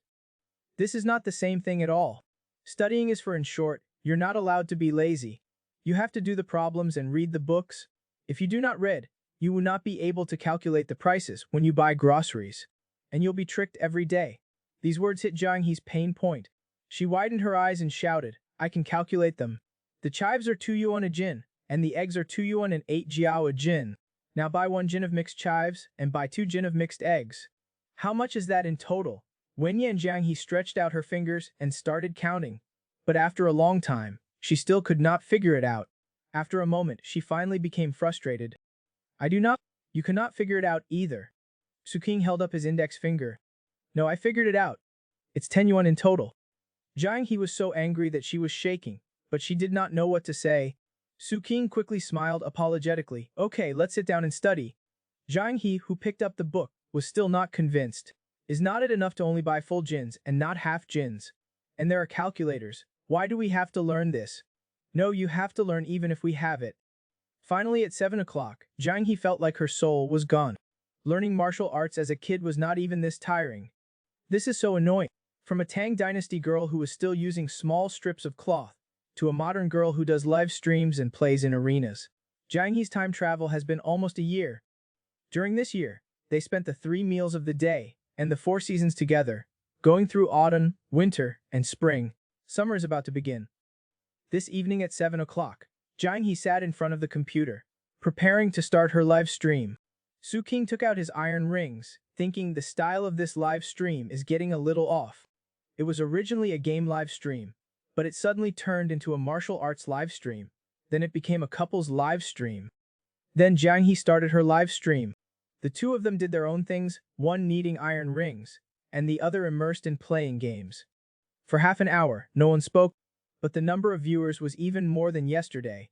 This is not the same thing at all. Studying is for in short, you're not allowed to be lazy. You have to do the problems and read the books. If you do not read, you will not be able to calculate the prices when you buy groceries. And you'll be tricked every day. These words hit Jiang He's pain point. She widened her eyes and shouted, I can calculate them. The chives are 2 yuan a jin, and the eggs are 2 yuan and 8 jiao a jin. Now buy 1 jin of mixed chives, and buy 2 jin of mixed eggs. How much is that in total? Wenye and Jiang He stretched out her fingers and started counting. But after a long time, she still could not figure it out. After a moment, she finally became frustrated. I do not. You cannot figure it out either. Suking held up his index finger. No, I figured it out. It's 10 yuan in total. Jiang He was so angry that she was shaking, but she did not know what to say. Suking quickly smiled apologetically. Okay, let's sit down and study. Jiang He, who picked up the book, was still not convinced. Is not it enough to only buy full jins and not half jins? And there are calculators. Why do we have to learn this? No, you have to learn even if we have it. Finally at 7 o'clock, Jiang He felt like her soul was gone. Learning martial arts as a kid was not even this tiring. This is so annoying. From a Tang Dynasty girl who was still using small strips of cloth, to a modern girl who does live streams and plays in arenas. Jiang He's time travel has been almost a year. During this year, they spent the 3 meals of the day and the 4 seasons together, going through autumn, winter, and spring. Summer is about to begin. This evening at 7 o'clock, Jiang He sat in front of the computer, preparing to start her live stream. Su King took out his iron rings, thinking the style of this live stream is getting a little off. It was originally a game live stream, but it suddenly turned into a martial arts live stream. Then it became a couple's live stream. Then Jiang He started her live stream. The two of them did their own things, one needing iron rings, and the other immersed in playing games. For half an hour, no one spoke, but the number of viewers was even more than yesterday.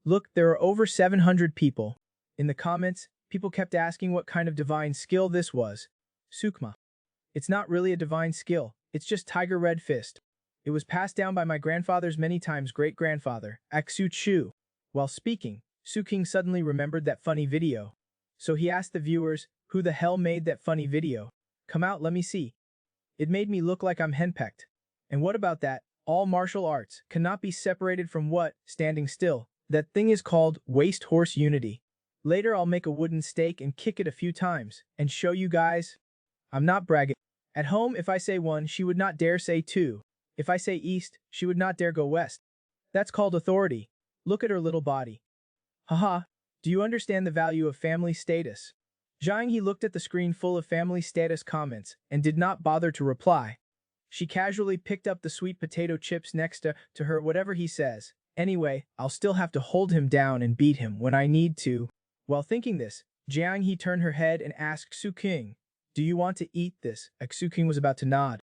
Look, there are over 700 people. In the comments, people kept asking what kind of divine skill this was. Sukma. It's not really a divine skill, it's just Tiger Red Fist. It was passed down by my grandfather's many times great-grandfather, Aksu Chu. While speaking, Su King suddenly remembered that funny video. So he asked the viewers, who the hell made that funny video? Come out, let me see. It made me look like I'm henpecked. And what about that? All martial arts cannot be separated from what? Standing still. That thing is called waist horse unity. Later I'll make a wooden stake and kick it a few times and show you guys. I'm not bragging. At home, if I say 1, she would not dare say 2. If I say east, she would not dare go west. That's called authority. Look at her little body. Haha, do you understand the value of family status? Jiang He looked at the screen full of family status comments and did not bother to reply. She casually picked up the sweet potato chips next to her. Whatever he says. Anyway, I'll still have to hold him down and beat him when I need to. While thinking this, Jiang He turned her head and asked Su King, do you want to eat this? Su King was about to nod,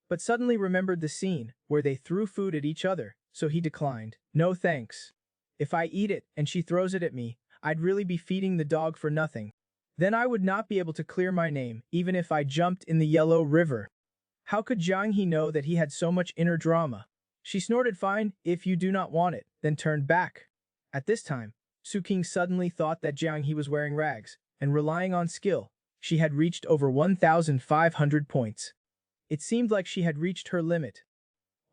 but suddenly remembered the scene where they threw food at each other, so he declined. No thanks. If I eat it and she throws it at me, I'd really be feeding the dog for nothing. Then I would not be able to clear my name, even if I jumped in the Yellow River. How could Jiang He know that he had so much inner drama? She snorted, fine, if you do not want it, then turned back. At this time, Su King suddenly thought that Jiang He was wearing rags, and relying on skill, she had reached over 1,500 points. It seemed like she had reached her limit.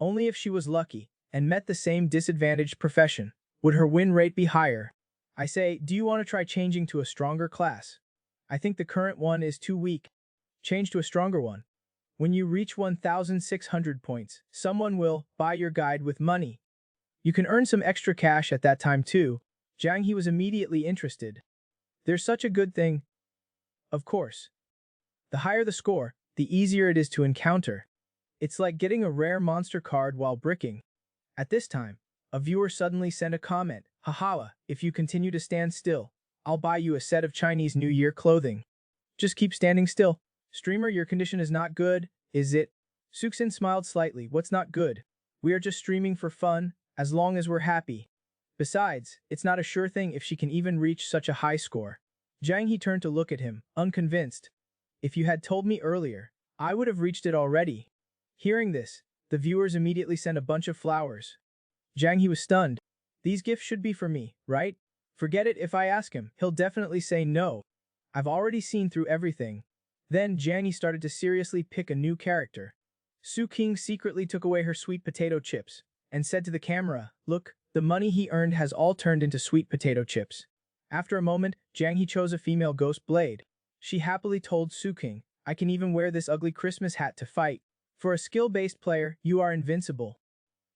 Only if she was lucky, and met the same disadvantaged profession, would her win rate be higher. I say, do you want to try changing to a stronger class? I think the current one is too weak. Change to a stronger one. When you reach 1,600 points, someone will buy your guide with money. You can earn some extra cash at that time too. Jiang He was immediately interested. There's such a good thing. Of course. The higher the score, the easier it is to encounter. It's like getting a rare monster card while bricking. At this time, a viewer suddenly sent a comment. Haha, if you continue to stand still, I'll buy you a set of Chinese New Year clothing. Just keep standing still. Streamer, your condition is not good, is it? Suxin smiled slightly. What's not good? We are just streaming for fun, as long as we're happy. Besides, it's not a sure thing if she can even reach such a high score. Jiang He turned to look at him, unconvinced. If you had told me earlier, I would have reached it already. Hearing this, the viewers immediately sent a bunch of flowers. Jiang He was stunned. These gifts should be for me, right? Forget it, if I ask him, he'll definitely say no. I've already seen through everything. Then Jiang He started to seriously pick a new character. Su King secretly took away her sweet potato chips and said to the camera, look, the money he earned has all turned into sweet potato chips. After a moment, Jiang He chose a female ghost blade. She happily told Su King, I can even wear this ugly Christmas hat to fight. For a skill-based player, you are invincible.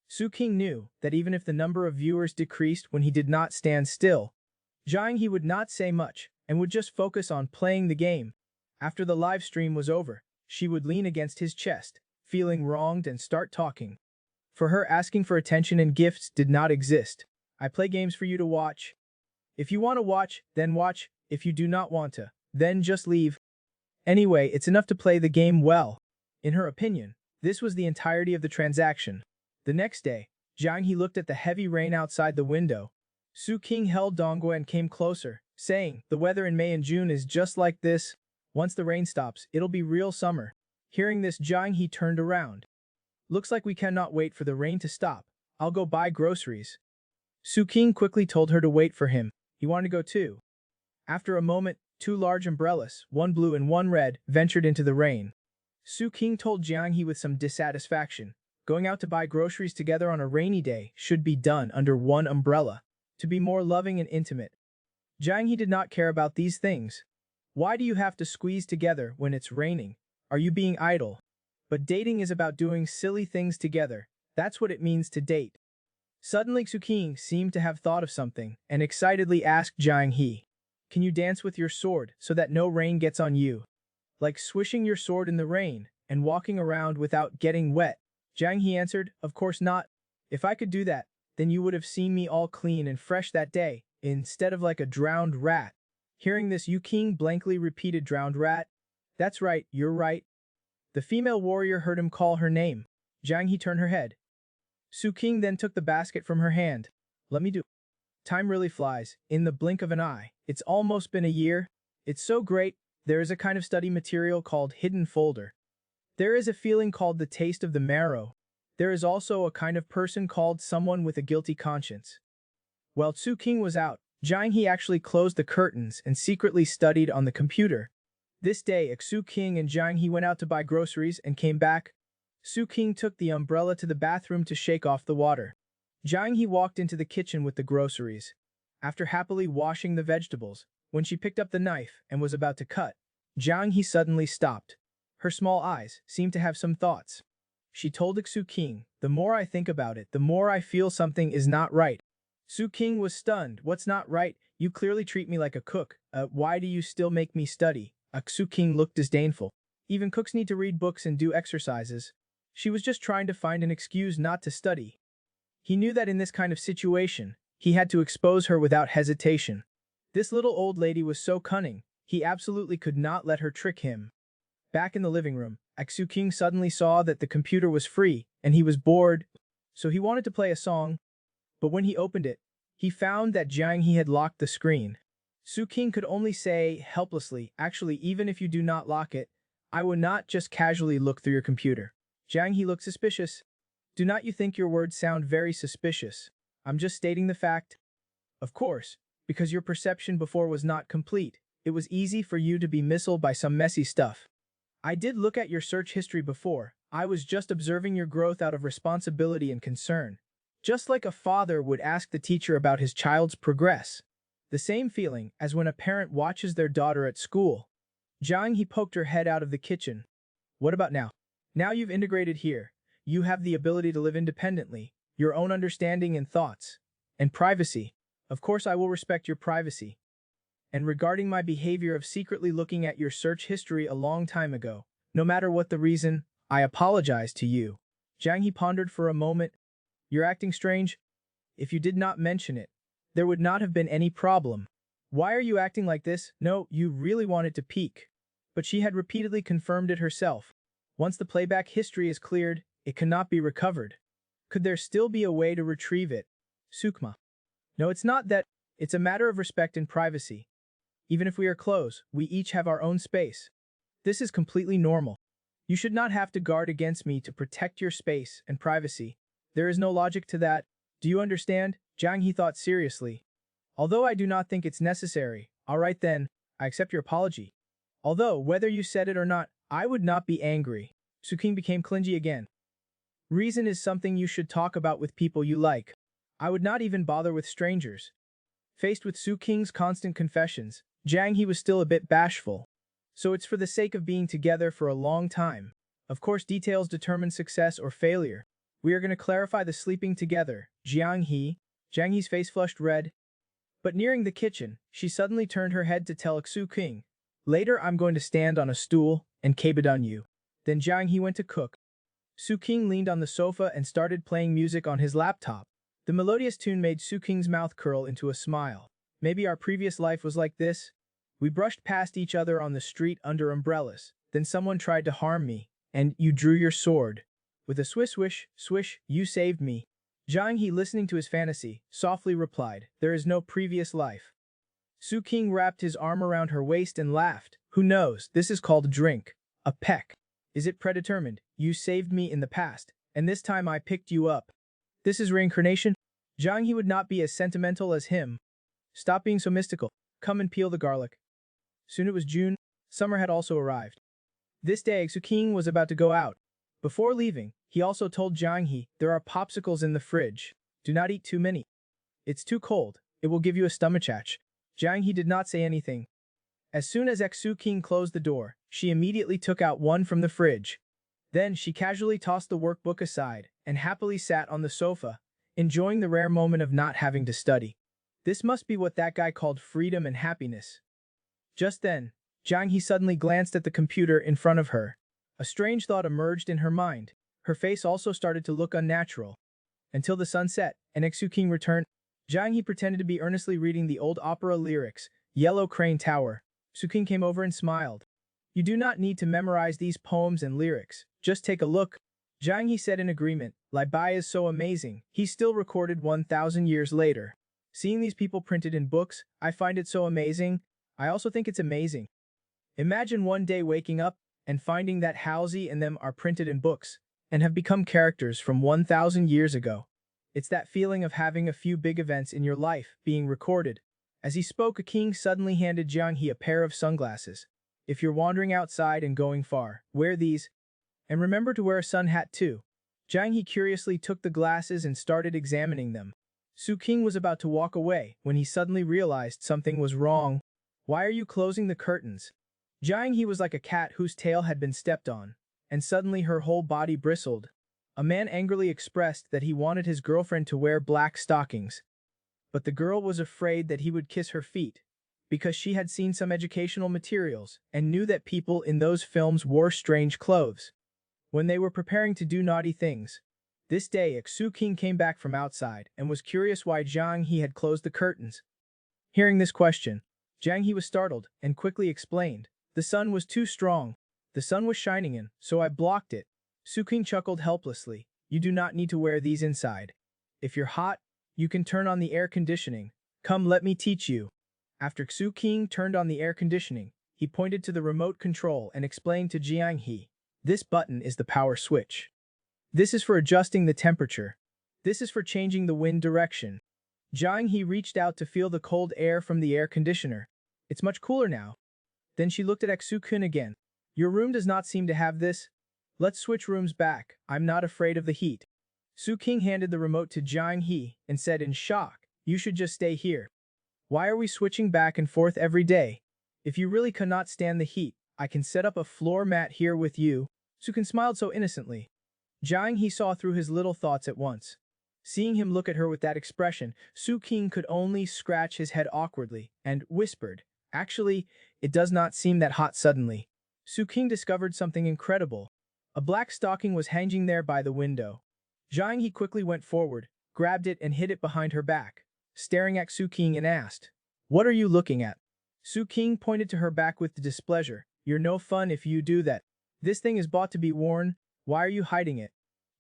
Su King knew that even if the number of viewers decreased when he did not stand still, Jiang He would not say much and would just focus on playing the game. After the live stream was over, she would lean against his chest, feeling wronged and start talking. For her, asking for attention and gifts did not exist. I play games for you to watch. If you want to watch, then watch. If you do not want to, then just leave. Anyway, it's enough to play the game well. In her opinion, this was the entirety of the transaction. The next day, Jiang He looked at the heavy rain outside the window. Su King held Dongguo and came closer, saying, "The weather in May and June is just like this. Once the rain stops, it'll be real summer." Hearing this, Jiang He turned around. "Looks like we cannot wait for the rain to stop. I'll go buy groceries." Su King quickly told her to wait for him. He wanted to go too. After a moment, two large umbrellas, one blue and one red, ventured into the rain. Su King told Jiang He with some dissatisfaction, "Going out to buy groceries together on a rainy day should be done under one umbrella, to be more loving and intimate." Jiang He did not care about these things. "Why do you have to squeeze together when it's raining? Are you being idle?" But dating is about doing silly things together. That's what it means to date. Suddenly Su King seemed to have thought of something and excitedly asked Jiang He, "Can you dance with your sword so that no rain gets on you? Like swishing your sword in the rain and walking around without getting wet?" Jiang He answered, "Of course not. If I could do that, then you would have seen me all clean and fresh that day, instead of like a drowned rat." Hearing this, Yu King blankly repeated, "Drowned rat? That's right, you're right." The female warrior heard him call her name. Jiang He turned her head. Su King then took the basket from her hand. "Let me do." Time really flies, in the blink of an eye. It's almost been a year. It's so great. There is a kind of study material called hidden folder. There is a feeling called the taste of the marrow. There is also a kind of person called someone with a guilty conscience. While Su King was out, Jiang He actually closed the curtains and secretly studied on the computer. This day, Su King and Jiang He went out to buy groceries and came back. Su King took the umbrella to the bathroom to shake off the water. Jiang He walked into the kitchen with the groceries. After happily washing the vegetables, when she picked up the knife and was about to cut, Jiang He suddenly stopped. Her small eyes seemed to have some thoughts. She told Su King, "The more I think about it, the more I feel something is not right." Su King was stunned. "What's not right? You clearly treat me like a cook. Why do you still make me study?" Su King looked disdainful. "Even cooks need to read books and do exercises." She was just trying to find an excuse not to study. He knew that in this kind of situation, he had to expose her without hesitation. This little old lady was so cunning, he absolutely could not let her trick him. Back in the living room, Su King suddenly saw that the computer was free, and he was bored, so he wanted to play a song. But when he opened it, he found that Jiang He had locked the screen. Su King could only say helplessly, "Actually, even if you do not lock it, I will not just casually look through your computer." Jiang He looked suspicious. "Do not you think your words sound very suspicious? I'm just stating the fact." "Of course, because your perception before was not complete. It was easy for you to be misled by some messy stuff. I did look at your search history before. I was just observing your growth out of responsibility and concern. Just like a father would ask the teacher about his child's progress. The same feeling as when a parent watches their daughter at school." Jiang He poked her head out of the kitchen. "What about now? Now you've integrated here. You have the ability to live independently, your own understanding and thoughts. And privacy. Of course I will respect your privacy. And regarding my behavior of secretly looking at your search history a long time ago, no matter what the reason, I apologize to you." Jiang He pondered for a moment. "You're acting strange. If you did not mention it, there would not have been any problem. Why are you acting like this? No, you really wanted to peek." But she had repeatedly confirmed it herself. Once the playback history is cleared, it cannot be recovered. Could there still be a way to retrieve it? Sukma. No, it's not that. It's a matter of respect and privacy. Even if we are close, we each have our own space. This is completely normal. You should not have to guard against me to protect your space and privacy. There is no logic to that. Do you understand? Jiang He thought seriously. Although I do not think it's necessary, all right then, I accept your apology. Although, whether you said it or not, I would not be angry. Su King became clingy again. Reason is something you should talk about with people you like. I would not even bother with strangers. Faced with Su King's constant confessions, Jiang He was still a bit bashful. So it's for the sake of being together for a long time. Of course, details determine success or failure. We are going to clarify the sleeping together, Jiang He. Jiang He's face flushed red. But nearing the kitchen, she suddenly turned her head to tell Su King, "Later I'm going to stand on a stool and kabedon you." Then Jiang He went to cook. Su King leaned on the sofa and started playing music on his laptop. The melodious tune made Su King's mouth curl into a smile. Maybe our previous life was like this? We brushed past each other on the street under umbrellas. Then someone tried to harm me, and you drew your sword. With a swish swish, swish, you saved me. Jiang He, listening to his fantasy, softly replied, there is no previous life. Su King wrapped his arm around her waist and laughed. Who knows, this is called a drink. A peck. Is it predetermined? You saved me in the past, and this time I picked you up. This is reincarnation? Jiang He would not be as sentimental as him. Stop being so mystical. Come and peel the garlic. Soon it was June. Summer had also arrived. This day, Su King was about to go out. Before leaving, he also told Jiang He, there are popsicles in the fridge. Do not eat too many. It's too cold. It will give you a stomachache. Jiang He did not say anything. As soon as Su King closed the door, she immediately took out one from the fridge. Then she casually tossed the workbook aside and happily sat on the sofa, enjoying the rare moment of not having to study. This must be what that guy called freedom and happiness. Just then, Jiang He suddenly glanced at the computer in front of her. A strange thought emerged in her mind. Her face also started to look unnatural. Until the sun set and Su King returned, Jiang He pretended to be earnestly reading the old opera lyrics, Yellow Crane Tower. Su King came over and smiled. You do not need to memorize these poems and lyrics. Just take a look. Jiang He said in agreement. Lai Bai is so amazing. He's still recorded 1,000 years later. Seeing these people printed in books, I find it so amazing. I also think it's amazing. Imagine one day waking up and finding that Halsey and them are printed in books and have become characters from 1,000 years ago. It's that feeling of having a few big events in your life being recorded. As he spoke, a king suddenly handed Jiang He a pair of sunglasses. If you're wandering outside and going far, wear these. And remember to wear a sun hat too. Jiang He curiously took the glasses and started examining them. Su King was about to walk away when he suddenly realized something was wrong. Why are you closing the curtains? Jiang He was like a cat whose tail had been stepped on, and suddenly her whole body bristled. A man angrily expressed that he wanted his girlfriend to wear black stockings. But the girl was afraid that he would kiss her feet, because she had seen some educational materials and knew that people in those films wore strange clothes when they were preparing to do naughty things. This day, Su King came back from outside and was curious why Jiang He had closed the curtains. Hearing this question, Jiang He was startled and quickly explained. The sun was too strong. The sun was shining in, so I blocked it. Su King chuckled helplessly. You do not need to wear these inside. If you're hot, you can turn on the air conditioning. Come, let me teach you. After Su King turned on the air conditioning, he pointed to the remote control and explained to Jiang He. This button is the power switch. This is for adjusting the temperature. This is for changing the wind direction. Jiang He reached out to feel the cold air from the air conditioner. It's much cooler now. Then she looked at Su King again. Your room does not seem to have this. Let's switch rooms back. I'm not afraid of the heat. Su King handed the remote to Jiang He and said in shock, you should just stay here. Why are we switching back and forth every day? If you really cannot stand the heat, I can set up a floor mat here with you. Su King smiled so innocently. Jiang He saw through his little thoughts at once. Seeing him look at her with that expression, Su King could only scratch his head awkwardly and whispered, actually, it does not seem that hot suddenly. Su King discovered something incredible. A black stocking was hanging there by the window. Jiang He quickly went forward, grabbed it and hid it behind her back, staring at Su King and asked, what are you looking at? Su King pointed to her back with displeasure. You're no fun if you do that. This thing is bought to be worn. Why are you hiding it?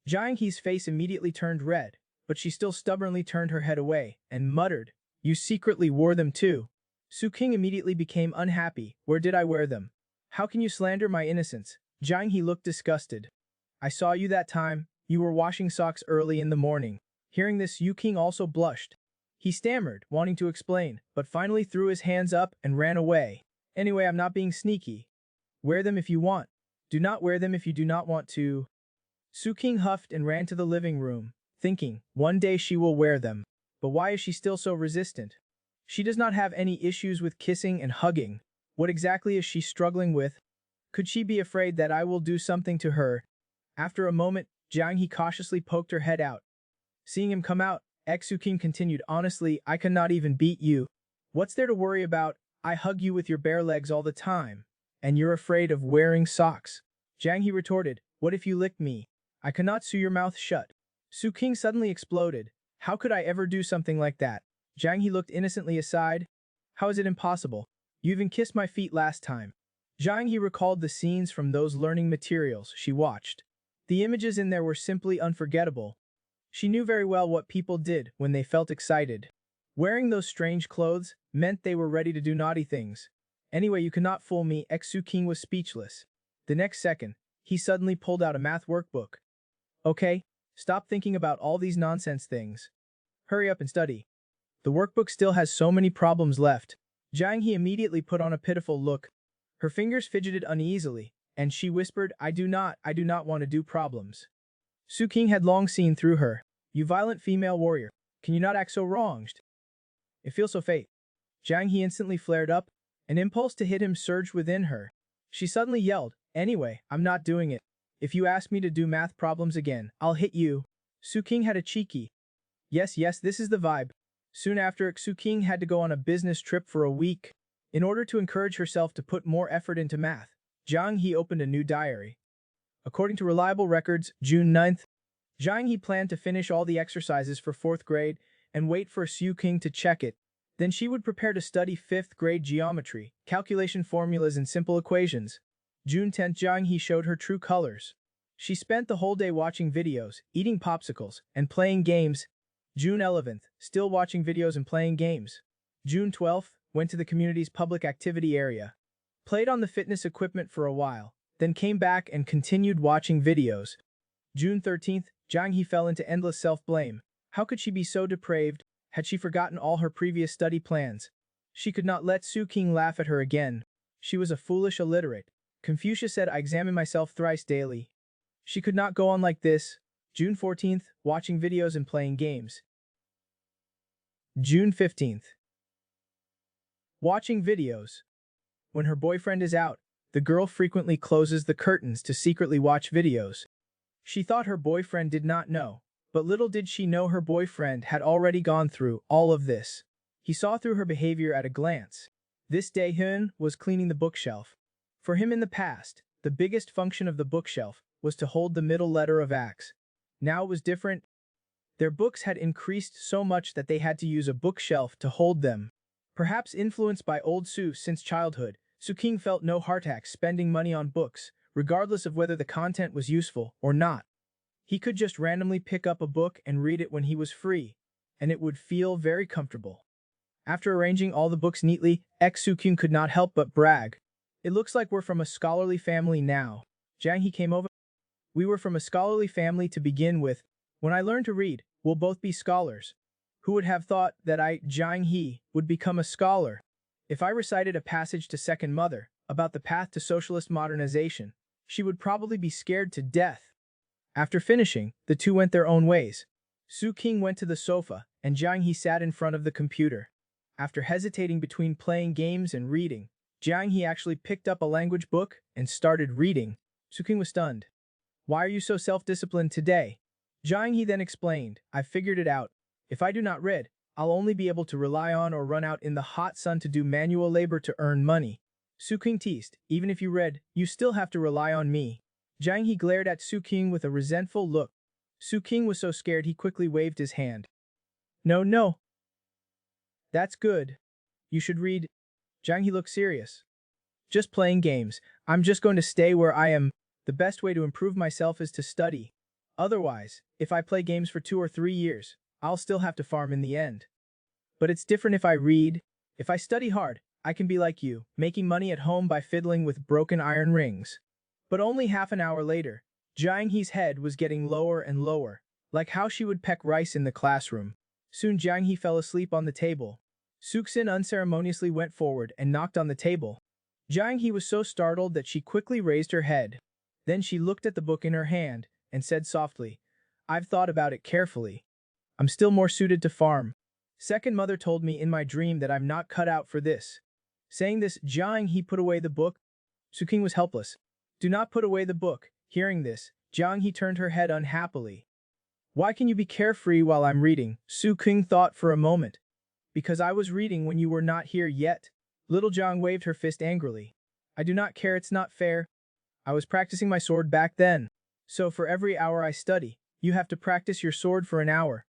Jiang He's face immediately turned red, but she still stubbornly turned her head away and muttered, you secretly wore them too. Su King immediately became unhappy. Where did I wear them? How can you slander my innocence? Jiang He looked disgusted. I saw you that time. You were washing socks early in the morning. Hearing this, Su King also blushed. He stammered, wanting to explain, but finally threw his hands up and ran away. Anyway, I'm not being sneaky. Wear them if you want. Do not wear them if you do not want to. Su King huffed and ran to the living room, thinking, one day she will wear them. But why is she still so resistant? She does not have any issues with kissing and hugging. What exactly is she struggling with? Could she be afraid that I will do something to her? After a moment, Jiang He cautiously poked her head out. Seeing him come out, Su King continued, honestly, I cannot even beat you. What's there to worry about? I hug you with your bare legs all the time. And you're afraid of wearing socks. Jiang He retorted, what if you lick me? I cannot sew your mouth shut. Su King suddenly exploded. How could I ever do something like that? Jiang He looked innocently aside. How is it impossible? You even kissed my feet last time. Jiang He recalled the scenes from those learning materials she watched. The images in there were simply unforgettable. She knew very well what people did when they felt excited. Wearing those strange clothes meant they were ready to do naughty things. Anyway, you cannot fool me. Xu King was speechless. The next second, he suddenly pulled out a math workbook. Okay, stop thinking about all these nonsense things. Hurry up and study. The workbook still has so many problems left. Jiang He immediately put on a pitiful look. Her fingers fidgeted uneasily, and she whispered, I do not want to do problems. Su King had long seen through her. You violent female warrior, can you not act so wronged? It feels so fate. Jiang He instantly flared up. An impulse to hit him surged within her. She suddenly yelled, Anyway, I'm not doing it. If you ask me to do math problems again, I'll hit you. Su King had a cheeky. Yes, this is the vibe. Soon after, Su King had to go on a business trip for a week. In order to encourage herself to put more effort into math, Jiang He opened a new diary. According to reliable records, June 9th, Jiang He planned to finish all the exercises for 4th grade and wait for Su King to check it. Then she would prepare to study 5th grade geometry, calculation formulas and simple equations. June 10th, Jiang He showed her true colors. She spent the whole day watching videos, eating popsicles, and playing games. June 11th, still watching videos and playing games. June 12th, went to the community's public activity area. Played on the fitness equipment for a while, then came back and continued watching videos. June 13th, Jiang He fell into endless self-blame. How could she be so depraved? Had she forgotten all her previous study plans? She could not let Su King laugh at her again. She was a foolish illiterate. Confucius said, I examine myself thrice daily. She could not go on like this. June 14th, watching videos and playing games. June 15th. Watching videos. When her boyfriend is out, the girl frequently closes the curtains to secretly watch videos. She thought her boyfriend did not know, but little did she know her boyfriend had already gone through all of this. He saw through her behavior at a glance. This day Hyun was cleaning the bookshelf. For him in the past, the biggest function of the bookshelf was to hold the middle letter of X. Now it was different. Their books had increased so much that they had to use a bookshelf to hold them. Perhaps influenced by old Su since childhood, Su King felt no heartache spending money on books, regardless of whether the content was useful or not. He could just randomly pick up a book and read it when he was free, and it would feel very comfortable. After arranging all the books neatly, Su King could not help but brag. It looks like we're from a scholarly family now. Jiang He came over. We were from a scholarly family to begin with. When I learn to read, we'll both be scholars. Who would have thought that I, Jiang He, would become a scholar? If I recited a passage to Second Mother about the path to socialist modernization, she would probably be scared to death. After finishing, the two went their own ways. Su King went to the sofa, and Jiang He sat in front of the computer. After hesitating between playing games and reading, Jiang He actually picked up a language book and started reading. Su King was stunned. Why are you so self-disciplined today? Jiang He then explained, I figured it out. If I do not read, I'll only be able to rely on or run out in the hot sun to do manual labor to earn money. Su King teased, even if you read, you still have to rely on me. Jiang He glared at Su King with a resentful look. Su King was so scared he quickly waved his hand. No. That's good. You should read. Jiang He looked serious. Just playing games. I'm just going to stay where I am. The best way to improve myself is to study. Otherwise, if I play games for 2 or 3 years, I'll still have to farm in the end. But it's different if I read. If I study hard, I can be like you, making money at home by fiddling with broken iron rings. But only half an hour later, Jiang He's head was getting lower and lower, like how she would peck rice in the classroom. Soon Jiang He fell asleep on the table. Suxin unceremoniously went forward and knocked on the table. Jiang He was so startled that she quickly raised her head. Then she looked at the book in her hand and said softly, I've thought about it carefully. I'm still more suited to farm. Second Mother told me in my dream that I'm not cut out for this. Saying this, Jiang He put away the book. Su King was helpless. Do not put away the book. Hearing this, Jiang He turned her head unhappily. Why can you be carefree while I'm reading? Su King thought for a moment. Because I was reading when you were not here yet. Little Jiang waved her fist angrily. I do not care, it's not fair. I was practicing my sword back then. So for every hour I study, you have to practice your sword for an hour.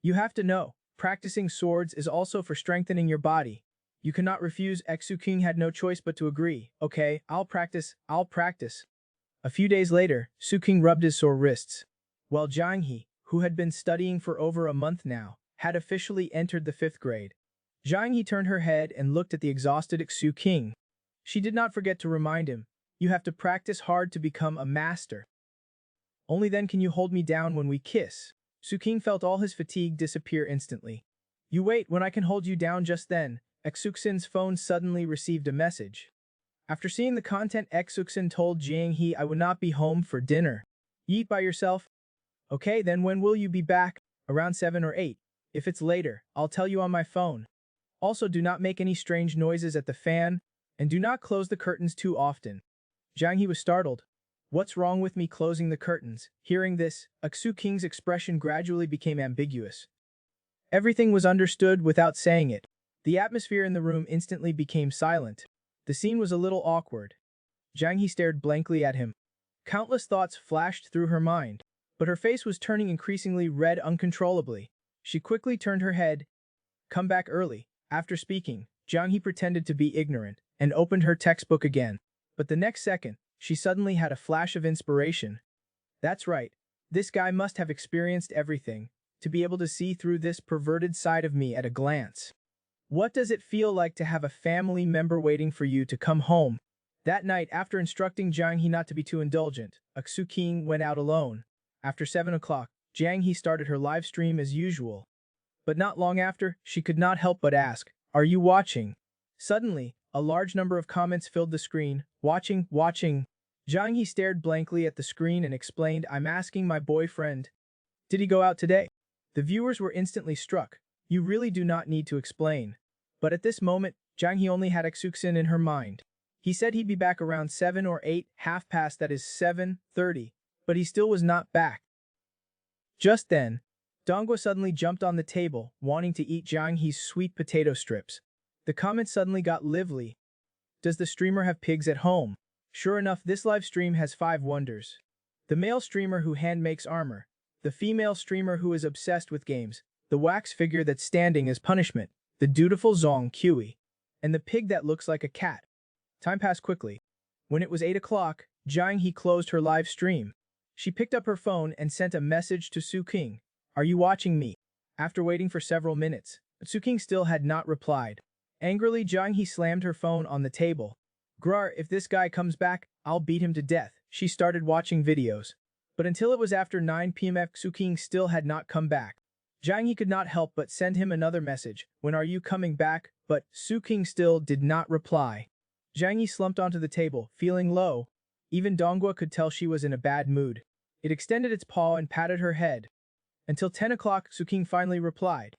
You have to know, practicing swords is also for strengthening your body. You cannot refuse. Xu King had no choice but to agree. Okay, I'll practice. A few days later, Su King rubbed his sore wrists. While Jiang He, who had been studying for over a month now, had officially entered the 5th grade. Jiang He turned her head and looked at the exhausted Xu King. She did not forget to remind him, you have to practice hard to become a master. Only then can you hold me down when we kiss. Su King felt all his fatigue disappear instantly. You wait when I can hold you down. Just then, Xuxin's phone suddenly received a message. After seeing the content, Xuxin told Jiang He, I would not be home for dinner. You eat by yourself? Okay, then when will you be back? Around 7 or 8. If it's later, I'll tell you on my phone. Also, do not make any strange noises at the fan, and do not close the curtains too often. Jiang He was startled. What's wrong with me closing the curtains? Hearing this, Xu King's expression gradually became ambiguous. Everything was understood without saying it. The atmosphere in the room instantly became silent. The scene was a little awkward. Jiang He stared blankly at him. Countless thoughts flashed through her mind, but her face was turning increasingly red uncontrollably. She quickly turned her head. Come back early. After speaking, Jiang He pretended to be ignorant and opened her textbook again. But the next second, she suddenly had a flash of inspiration. That's right. This guy must have experienced everything to be able to see through this perverted side of me at a glance. What does it feel like to have a family member waiting for you to come home? That night, after instructing Jiang He not to be too indulgent, Xu King went out alone. After 7 o'clock, Jiang He started her live stream as usual. But not long after, she could not help but ask, are you watching? Suddenly, a large number of comments filled the screen. Watching. Jiang He stared blankly at the screen and explained, I'm asking my boyfriend. Did he go out today? The viewers were instantly struck. You really do not need to explain. But at this moment, Jiang He only had Xuxin in her mind. He said he'd be back around 7 or 8, half past, that is 7:30, but he still was not back. Just then, Dongguo suddenly jumped on the table, wanting to eat Jiang He's sweet potato strips. The comments suddenly got lively. Does the streamer have pigs at home? Sure enough, this live stream has 5 wonders. The male streamer who hand makes armor, the female streamer who is obsessed with games, the wax figure that's standing as punishment, the dutiful Zong Kui, and the pig that looks like a cat. Time passed quickly. When it was 8 o'clock, Jiang He closed her live stream. She picked up her phone and sent a message to Su King. Are you watching me? After waiting for several minutes, Su King still had not replied. Angrily, Jiang He slammed her phone on the table. Grar, if this guy comes back, I'll beat him to death. She started watching videos. But until it was after 9 p.m. Su King still had not come back. Jiang He could not help but send him another message. When are you coming back? But Su King still did not reply. Jiang He slumped onto the table, feeling low. Even Dongguo could tell she was in a bad mood. It extended its paw and patted her head. Until 10 o'clock, Su King finally replied.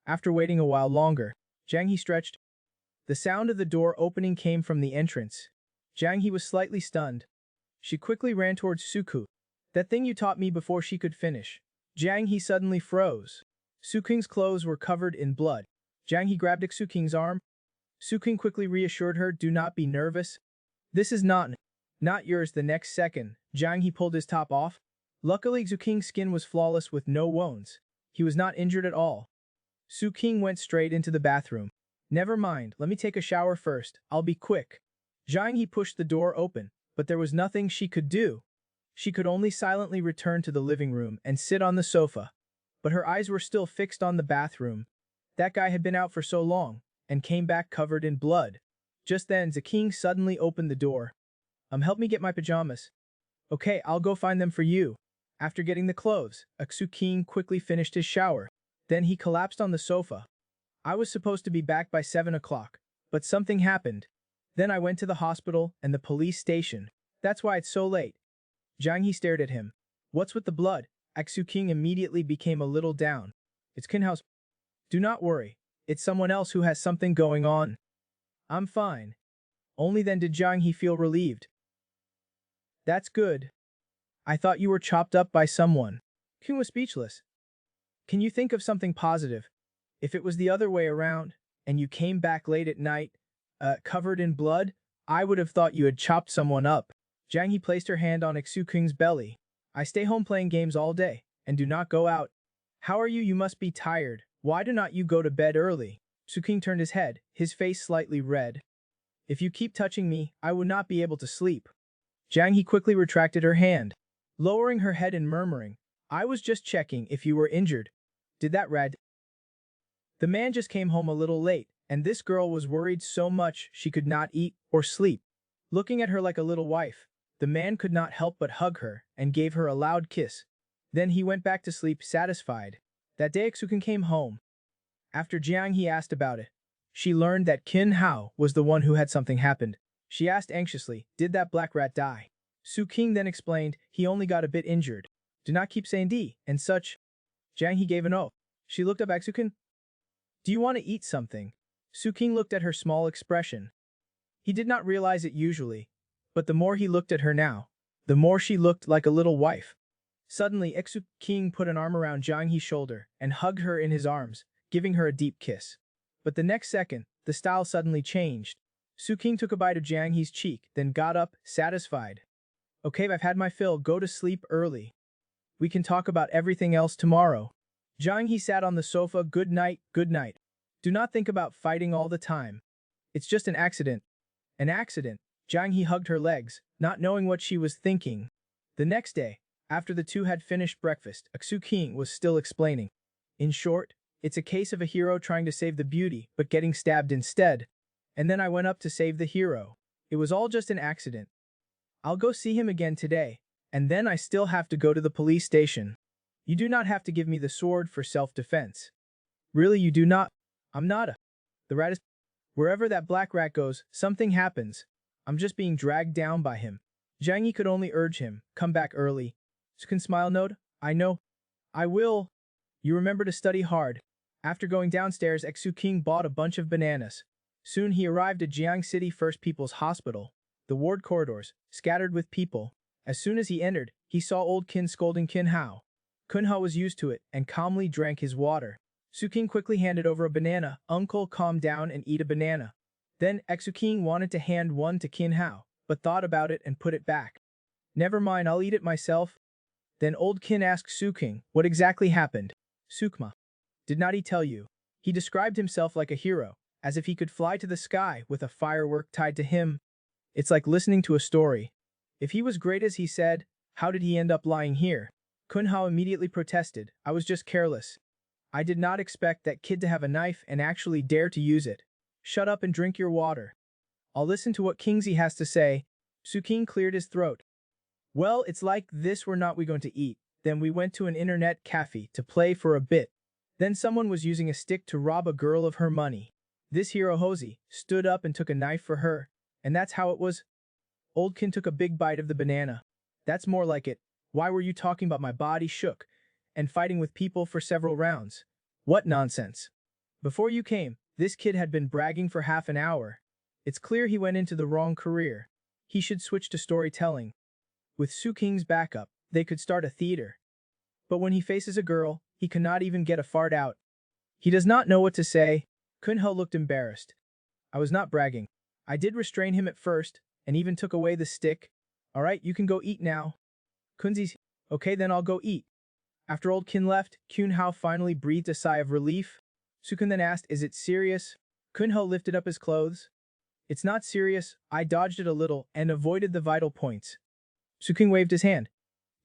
After waiting a while longer, Jiang He stretched. The sound of the door opening came from the entrance. Jiang He was slightly stunned. She quickly ran towards Suku. That thing you taught me. Before she could finish, Jiang He suddenly froze. Su King's clothes were covered in blood. Jiang He grabbed Su King's arm. Su King quickly reassured her, do not be nervous. This is not yours. The next second, Jiang He pulled his top off. Luckily, Su King's skin was flawless with no wounds. He was not injured at all. Su King went straight into the bathroom. Never mind, let me take a shower first. I'll be quick. Jiang He pushed the door open, but there was nothing she could do. She could only silently return to the living room and sit on the sofa. But her eyes were still fixed on the bathroom. That guy had been out for so long, and came back covered in blood. Just then, King suddenly opened the door. Help me get my pajamas. Okay, I'll go find them for you. After getting the clothes, Xu King quickly finished his shower. Then he collapsed on the sofa. I was supposed to be back by 7 o'clock, but something happened. Then I went to the hospital and the police station. That's why it's so late. Jiang He stared at him. What's with the blood? Xu King immediately became a little down. It's Kinhao's. Do not worry. It's someone else who has something going on. I'm fine. Only then did Jiang He feel relieved. That's good. I thought you were chopped up by someone. King was speechless. Can you think of something positive? If it was the other way around, and you came back late at night, covered in blood, I would have thought you had chopped someone up. Jiang He placed her hand on Xu King's belly. I stay home playing games all day, and do not go out. How are you? You must be tired. Why do not you go to bed early? Suking turned his head, his face slightly red. If you keep touching me, I would not be able to sleep. Jiang He quickly retracted her hand, lowering her head and murmuring, I was just checking if you were injured. Did that red? The man just came home a little late, and this girl was worried so much she could not eat or sleep. Looking at her like a little wife, the man could not help but hug her and gave her a loud kiss. Then he went back to sleep satisfied. That day Sukin came home. After Jiang He asked about it, she learned that Qin Hao was the one who had something happened. She asked anxiously, did that black rat die? Su King then explained, he only got a bit injured. Do not keep saying D, and such. Jiang He gave an oath. She looked up at Sukin. Do you want to eat something? Su King looked at her small expression. He did not realize it usually, but the more he looked at her now, the more she looked like a little wife. Suddenly, Exu King put an arm around Jiang He's shoulder and hugged her in his arms, giving her a deep kiss. But the next second, the style suddenly changed. Su King took a bite of Jiang He's cheek, then got up, satisfied. Okay, I've had my fill, go to sleep early. We can talk about everything else tomorrow. Jiang He sat on the sofa, good night, good night. Do not think about fighting all the time. It's just an accident. An accident. Jiang He hugged her legs, not knowing what she was thinking. The next day, after the two had finished breakfast, Su King was still explaining. In short, it's a case of a hero trying to save the beauty, but getting stabbed instead. And then I went up to save the hero. It was all just an accident. I'll go see him again today, and then I still have to go to the police station. You do not have to give me the sword for self-defense. Really, you do not? I'm not a... The rat is... Wherever that black rat goes, something happens. I'm just being dragged down by him. Jiang Yi could only urge him, come back early. Sukin smiled, nod. I know. I will. You remember to study hard. After going downstairs, Exu King bought a bunch of bananas. Soon he arrived at Jiang City First People's Hospital. The ward corridors, scattered with people. As soon as he entered, he saw old Qin scolding Qin Hao. Qin Hao was used to it and calmly drank his water. Su King quickly handed over a banana. Uncle, calm down and eat a banana. Then Exu King wanted to hand one to Qin Hao, but thought about it and put it back. Never mind, I'll eat it myself. Then old Qin asked Su King, what exactly happened? Sukma. Did not he tell you? He described himself like a hero, as if he could fly to the sky with a firework tied to him. It's like listening to a story. If he was great as he said, how did he end up lying here? Kun Hao immediately protested, I was just careless. I did not expect that kid to have a knife and actually dare to use it. Shut up and drink your water. I'll listen to what Kingsley has to say. Su King cleared his throat. Well, it's like this, we're not we going to eat. Then we went to an internet cafe to play for a bit. Then someone was using a stick to rob a girl of her money. This hero Hosey stood up and took a knife for her. And that's how it was. Old Kin took a big bite of the banana. That's more like it. Why were you talking about my body shook? And fighting with people for several rounds? What nonsense. Before you came, this kid had been bragging for half an hour. It's clear he went into the wrong career. He should switch to storytelling. With Su King's backup, they could start a theater. But when he faces a girl, he cannot even get a fart out. He does not know what to say. Kun Ho looked embarrassed. I was not bragging. I did restrain him at first, and even took away the stick. Alright, you can go eat now. Kunzi's, okay then I'll go eat. After old Kin left, Kun Hao finally breathed a sigh of relief. Sukun then asked, is it serious? Kun Ho lifted up his clothes. It's not serious, I dodged it a little and avoided the vital points. Sukun waved his hand.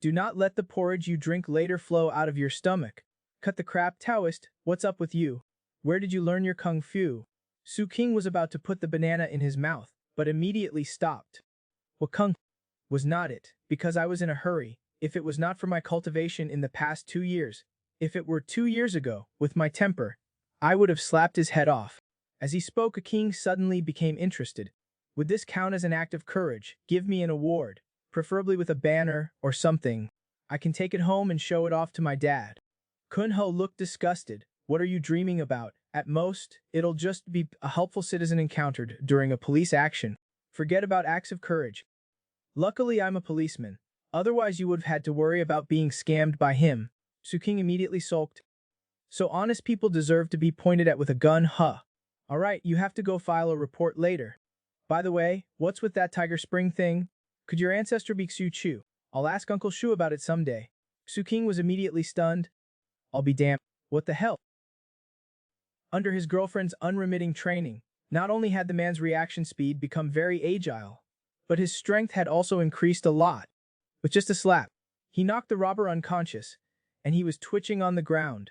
Do not let the porridge you drink later flow out of your stomach. Cut the crap, Taoist, what's up with you? Where did you learn your kung fu? Su King was about to put the banana in his mouth, but immediately stopped. What kung was not it, because I was in a hurry, if it was not for my cultivation in the past 2 years. If it were 2 years ago, with my temper, I would have slapped his head off. As he spoke, a king suddenly became interested. Would this count as an act of courage? Give me an award, preferably with a banner or something. I can take it home and show it off to my dad. Kun Ho looked disgusted. What are you dreaming about? At most, it'll just be a helpful citizen encountered during a police action. Forget about acts of courage. Luckily, I'm a policeman. Otherwise, you would have had to worry about being scammed by him. Su King immediately sulked. So honest people deserve to be pointed at with a gun, huh? Alright, you have to go file a report later. By the way, what's with that Tiger Spring thing? Could your ancestor be Xu Chu? I'll ask Uncle Shu about it someday. Su King was immediately stunned. I'll be damned. What the hell? Under his girlfriend's unremitting training, not only had the man's reaction speed become very agile, but his strength had also increased a lot. With just a slap, he knocked the robber unconscious, and he was twitching on the ground.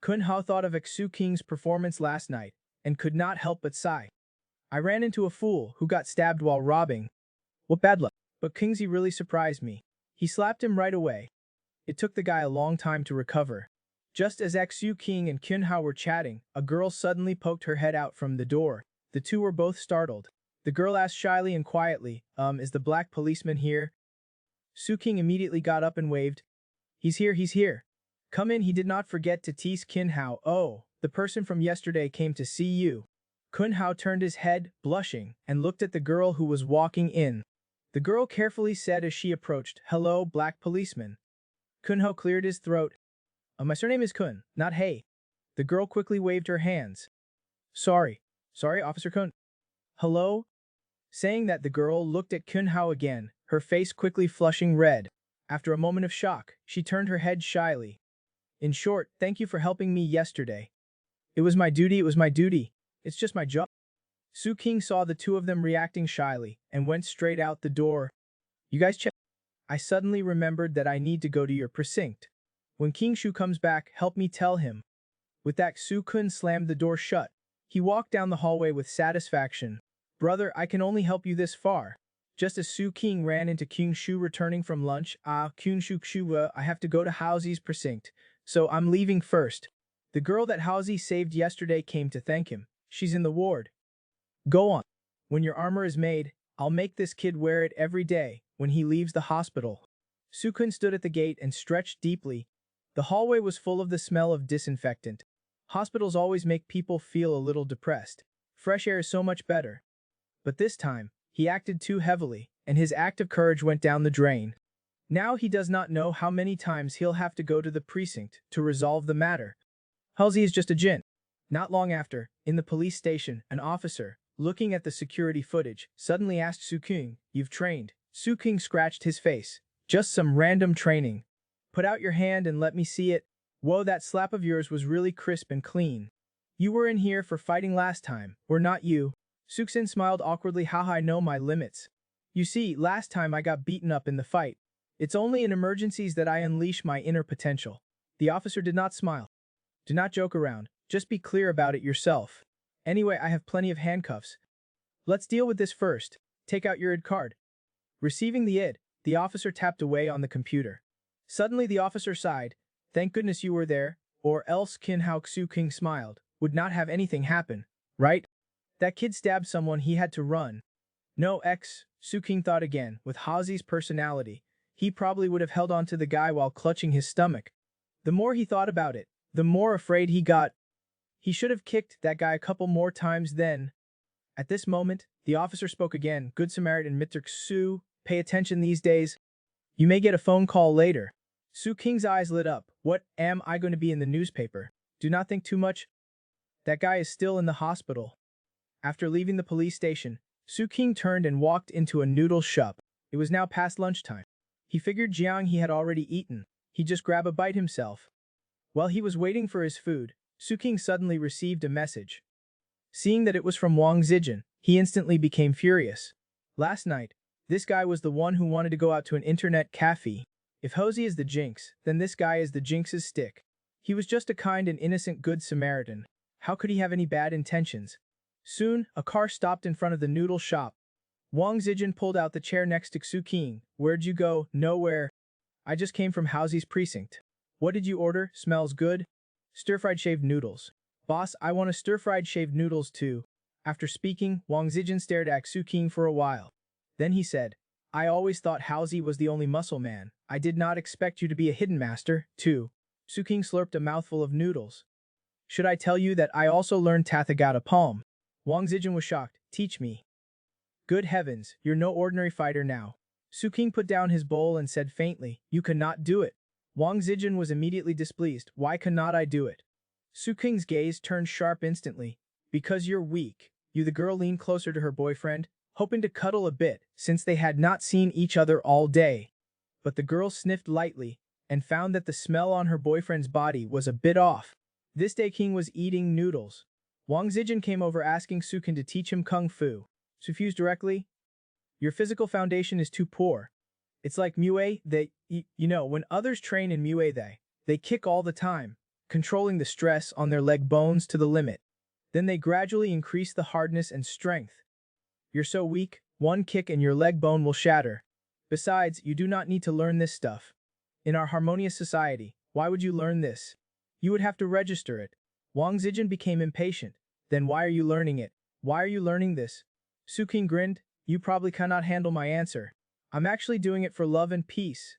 Kun Hao thought of Xu King's performance last night, and could not help but sigh. I ran into a fool who got stabbed while robbing. What bad luck. But Kingsley really surprised me. He slapped him right away. It took the guy a long time to recover. Just as Xu King and Kun Hao were chatting, a girl suddenly poked her head out from the door. The two were both startled. The girl asked shyly and quietly, is the black policeman here? Su King immediately got up and waved. He's here, he's here. Come in. He did not forget to tease Kun Hao. Oh, the person from yesterday came to see you. Kun Hao turned his head, blushing, and looked at the girl who was walking in. The girl carefully said as she approached, "Hello, black policeman." Kun Hao cleared his throat. My surname is Kun, not Hey. The girl quickly waved her hands. Sorry, Officer Kun. Hello? Saying that, the girl looked at Kun Hao again, her face quickly flushing red. After a moment of shock, she turned her head shyly. In short, thank you for helping me yesterday. It was my duty. It's just my job. Su King saw the two of them reacting shyly and went straight out the door. You guys check. I suddenly remembered that I need to go to your precinct. When King Shu comes back, help me tell him. With that, Su Kun slammed the door shut. He walked down the hallway with satisfaction. Brother, I can only help you this far. Just as Su King ran into King Shu returning from lunch, King Shu, I have to go to Haozi's precinct, so I'm leaving first. The girl that Haozi saved yesterday came to thank him. She's in the ward. Go on. When your armor is made, I'll make this kid wear it every day when he leaves the hospital. Su Kun stood at the gate and stretched deeply. The hallway was full of the smell of disinfectant. Hospitals always make people feel a little depressed. Fresh air is so much better. But this time, he acted too heavily, and his act of courage went down the drain. Now he does not know how many times he'll have to go to the precinct to resolve the matter. Halsey is just a jinn. Not long after, in the police station, an officer, looking at the security footage, suddenly asked Su King, "You've trained?" Su King scratched his face. Just some random training. Put out your hand and let me see it. Whoa, that slap of yours was really crisp and clean. You were in here for fighting last time, or not you? Suksin smiled awkwardly. Haha, I know my limits. You see, last time I got beaten up in the fight. It's only in emergencies that I unleash my inner potential. The officer did not smile. Do not joke around. Just be clear about it yourself. Anyway, I have plenty of handcuffs. Let's deal with this first. Take out your ID card. Receiving the ID, the officer tapped away on the computer. Suddenly the officer sighed. Thank goodness you were there, or else Kin Hao Su King smiled. Would not have anything happen, right? That kid stabbed someone, he had to run. No, Su King thought again. With Hazi's personality, he probably would have held on to the guy while clutching his stomach. The more he thought about it, the more afraid he got. He should have kicked that guy a couple more times then. At this moment, the officer spoke again. Good Samaritan Mr. Su, pay attention these days. You may get a phone call later. Su King's eyes lit up. What, am I going to be in the newspaper? Do not think too much. That guy is still in the hospital. After leaving the police station, Su King turned and walked into a noodle shop. It was now past lunchtime. He figured Jiang he had already eaten. He'd just grab a bite himself. While he was waiting for his food, Su King suddenly received a message. Seeing that it was from Wang Zijin, he instantly became furious. Last night, this guy was the one who wanted to go out to an internet cafe. If Hosey is the jinx, then this guy is the jinx's stick. He was just a kind and innocent good Samaritan. How could he have any bad intentions? Soon, a car stopped in front of the noodle shop. Wang Zijin pulled out the chair next to Su King. Where'd you go? Nowhere. I just came from Hosey's precinct. What did you order? Smells good? Stir-fried shaved noodles. Boss, I want a stir-fried shaved noodles too. After speaking, Wang Zijin stared at Su King for a while. Then he said, I always thought Haozi was the only muscle man. I did not expect you to be a hidden master, too. Su King slurped a mouthful of noodles. Should I tell you that I also learned Tathagata Palm? Wang Zijin was shocked. Teach me. Good heavens, you're no ordinary fighter now. Su King put down his bowl and said faintly, You cannot do it. Wang Zijin was immediately displeased. Why cannot I do it? Su King's gaze turned sharp instantly. Because you're weak. The girl leaned closer to her boyfriend, hoping to cuddle a bit, since they had not seen each other all day. But the girl sniffed lightly, and found that the smell on her boyfriend's body was a bit off. This day King was eating noodles. Wang Zijin came over asking Sukin to teach him kung fu. Sufuse directly, "Your physical foundation is too poor. It's like Muay, when others train in Muay they kick all the time, controlling the stress on their leg bones to the limit. Then they gradually increase the hardness and strength. You're so weak, one kick and your leg bone will shatter. Besides, you do not need to learn this stuff. In our harmonious society, why would you learn this? You would have to register it." Wang Zijin became impatient. "Then why are you learning it? Why are you learning this?" Suking grinned, "You probably cannot handle my answer. I'm actually doing it for love and peace."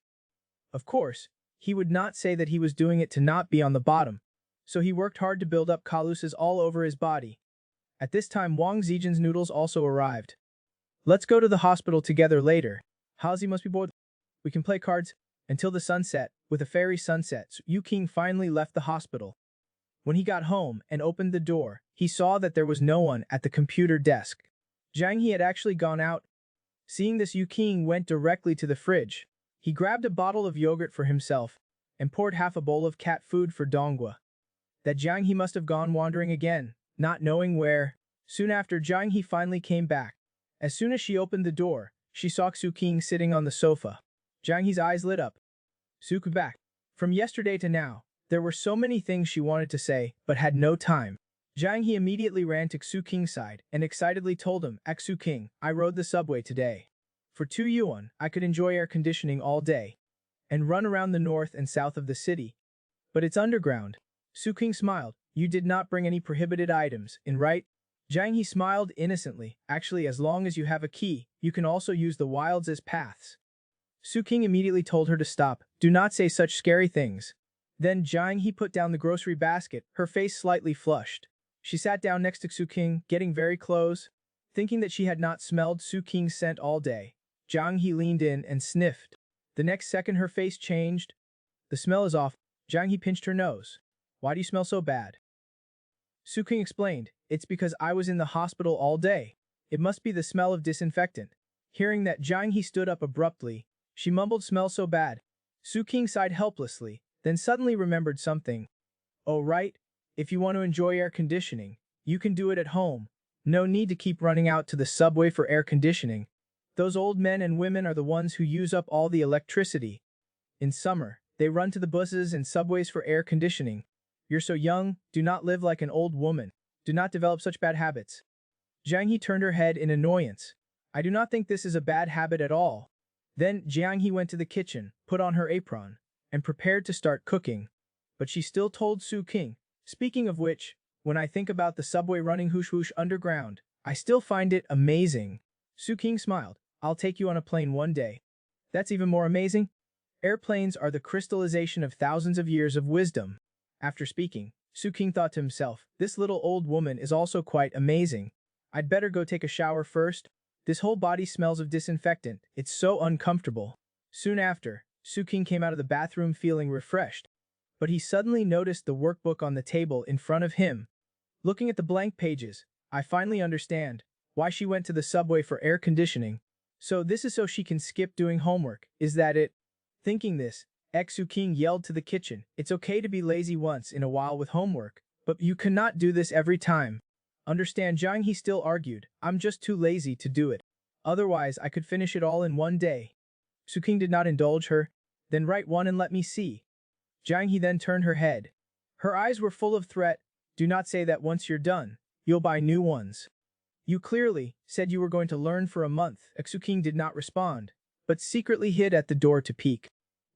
Of course, he would not say that he was doing it to not be on the bottom, so he worked hard to build up calluses all over his body. At this time Wang Zijin's noodles also arrived. "Let's go to the hospital together later. Hazi must be bored. We can play cards until the sunset." With a fairy sunset, Yu King finally left the hospital. When he got home and opened the door, he saw that there was no one at the computer desk. Jiang He had actually gone out. Seeing this, Yu King went directly to the fridge. He grabbed a bottle of yogurt for himself and poured half a bowl of cat food for Dongua. That Jiang He must have gone wandering again, not knowing where. Soon after, Jiang He finally came back. As soon as she opened the door, she saw Su King sitting on the sofa. Jiang He's eyes lit up. "Suku back." From yesterday to now, there were so many things she wanted to say, but had no time. Jiang He immediately ran to Su King's side and excitedly told him, "Su King, I rode the subway today. For 2 yuan, I could enjoy air conditioning all day and run around the north and south of the city. But it's underground." Su King smiled. "You did not bring any prohibited items, in right?" Jiang He smiled innocently. "Actually, as long as you have a key, you can also use the wilds as paths." Su King immediately told her to stop. "Do not say such scary things." Then Jiang He put down the grocery basket, her face slightly flushed. She sat down next to Su King, getting very close. Thinking that she had not smelled Su King's scent all day, Jiang He leaned in and sniffed. The next second her face changed. "The smell is off." Jiang He pinched her nose. "Why do you smell so bad?" Su King explained, "It's because I was in the hospital all day. It must be the smell of disinfectant." Hearing that, Jiang He stood up abruptly. She mumbled, "Smells so bad." Su King sighed helplessly, then suddenly remembered something. "Oh right, if you want to enjoy air conditioning, you can do it at home. No need to keep running out to the subway for air conditioning. Those old men and women are the ones who use up all the electricity. In summer, they run to the buses and subways for air conditioning. You're so young, do not live like an old woman. Do not develop such bad habits." Jiang He turned her head in annoyance. "I do not think this is a bad habit at all." Then Jiang He went to the kitchen, put on her apron, and prepared to start cooking. But she still told Su King, "Speaking of which, when I think about the subway running whoosh whoosh underground, I still find it amazing." Su King smiled. "I'll take you on a plane one day." "That's even more amazing." Airplanes are the crystallization of thousands of years of wisdom. After speaking, Su King thought to himself, "This little old woman is also quite amazing. I'd better go take a shower first. This whole body smells of disinfectant. It's so uncomfortable." Soon after, Su King came out of the bathroom feeling refreshed. But he suddenly noticed the workbook on the table in front of him. Looking at the blank pages, "I finally understand why she went to the subway for air conditioning. So this is so she can skip doing homework, is that it?" Thinking this, Su King yelled to the kitchen, "It's okay to be lazy once in a while with homework, but you cannot do this every time. Understand?" Jiang He still argued, "I'm just too lazy to do it. Otherwise, I could finish it all in one day." Su King did not indulge her. "Then write one and let me see." Jiang He then turned her head. Her eyes were full of threat. "Do not say that once you're done, you'll buy new ones. You clearly said you were going to learn for a month." Su King did not respond, but secretly hid at the door to peek.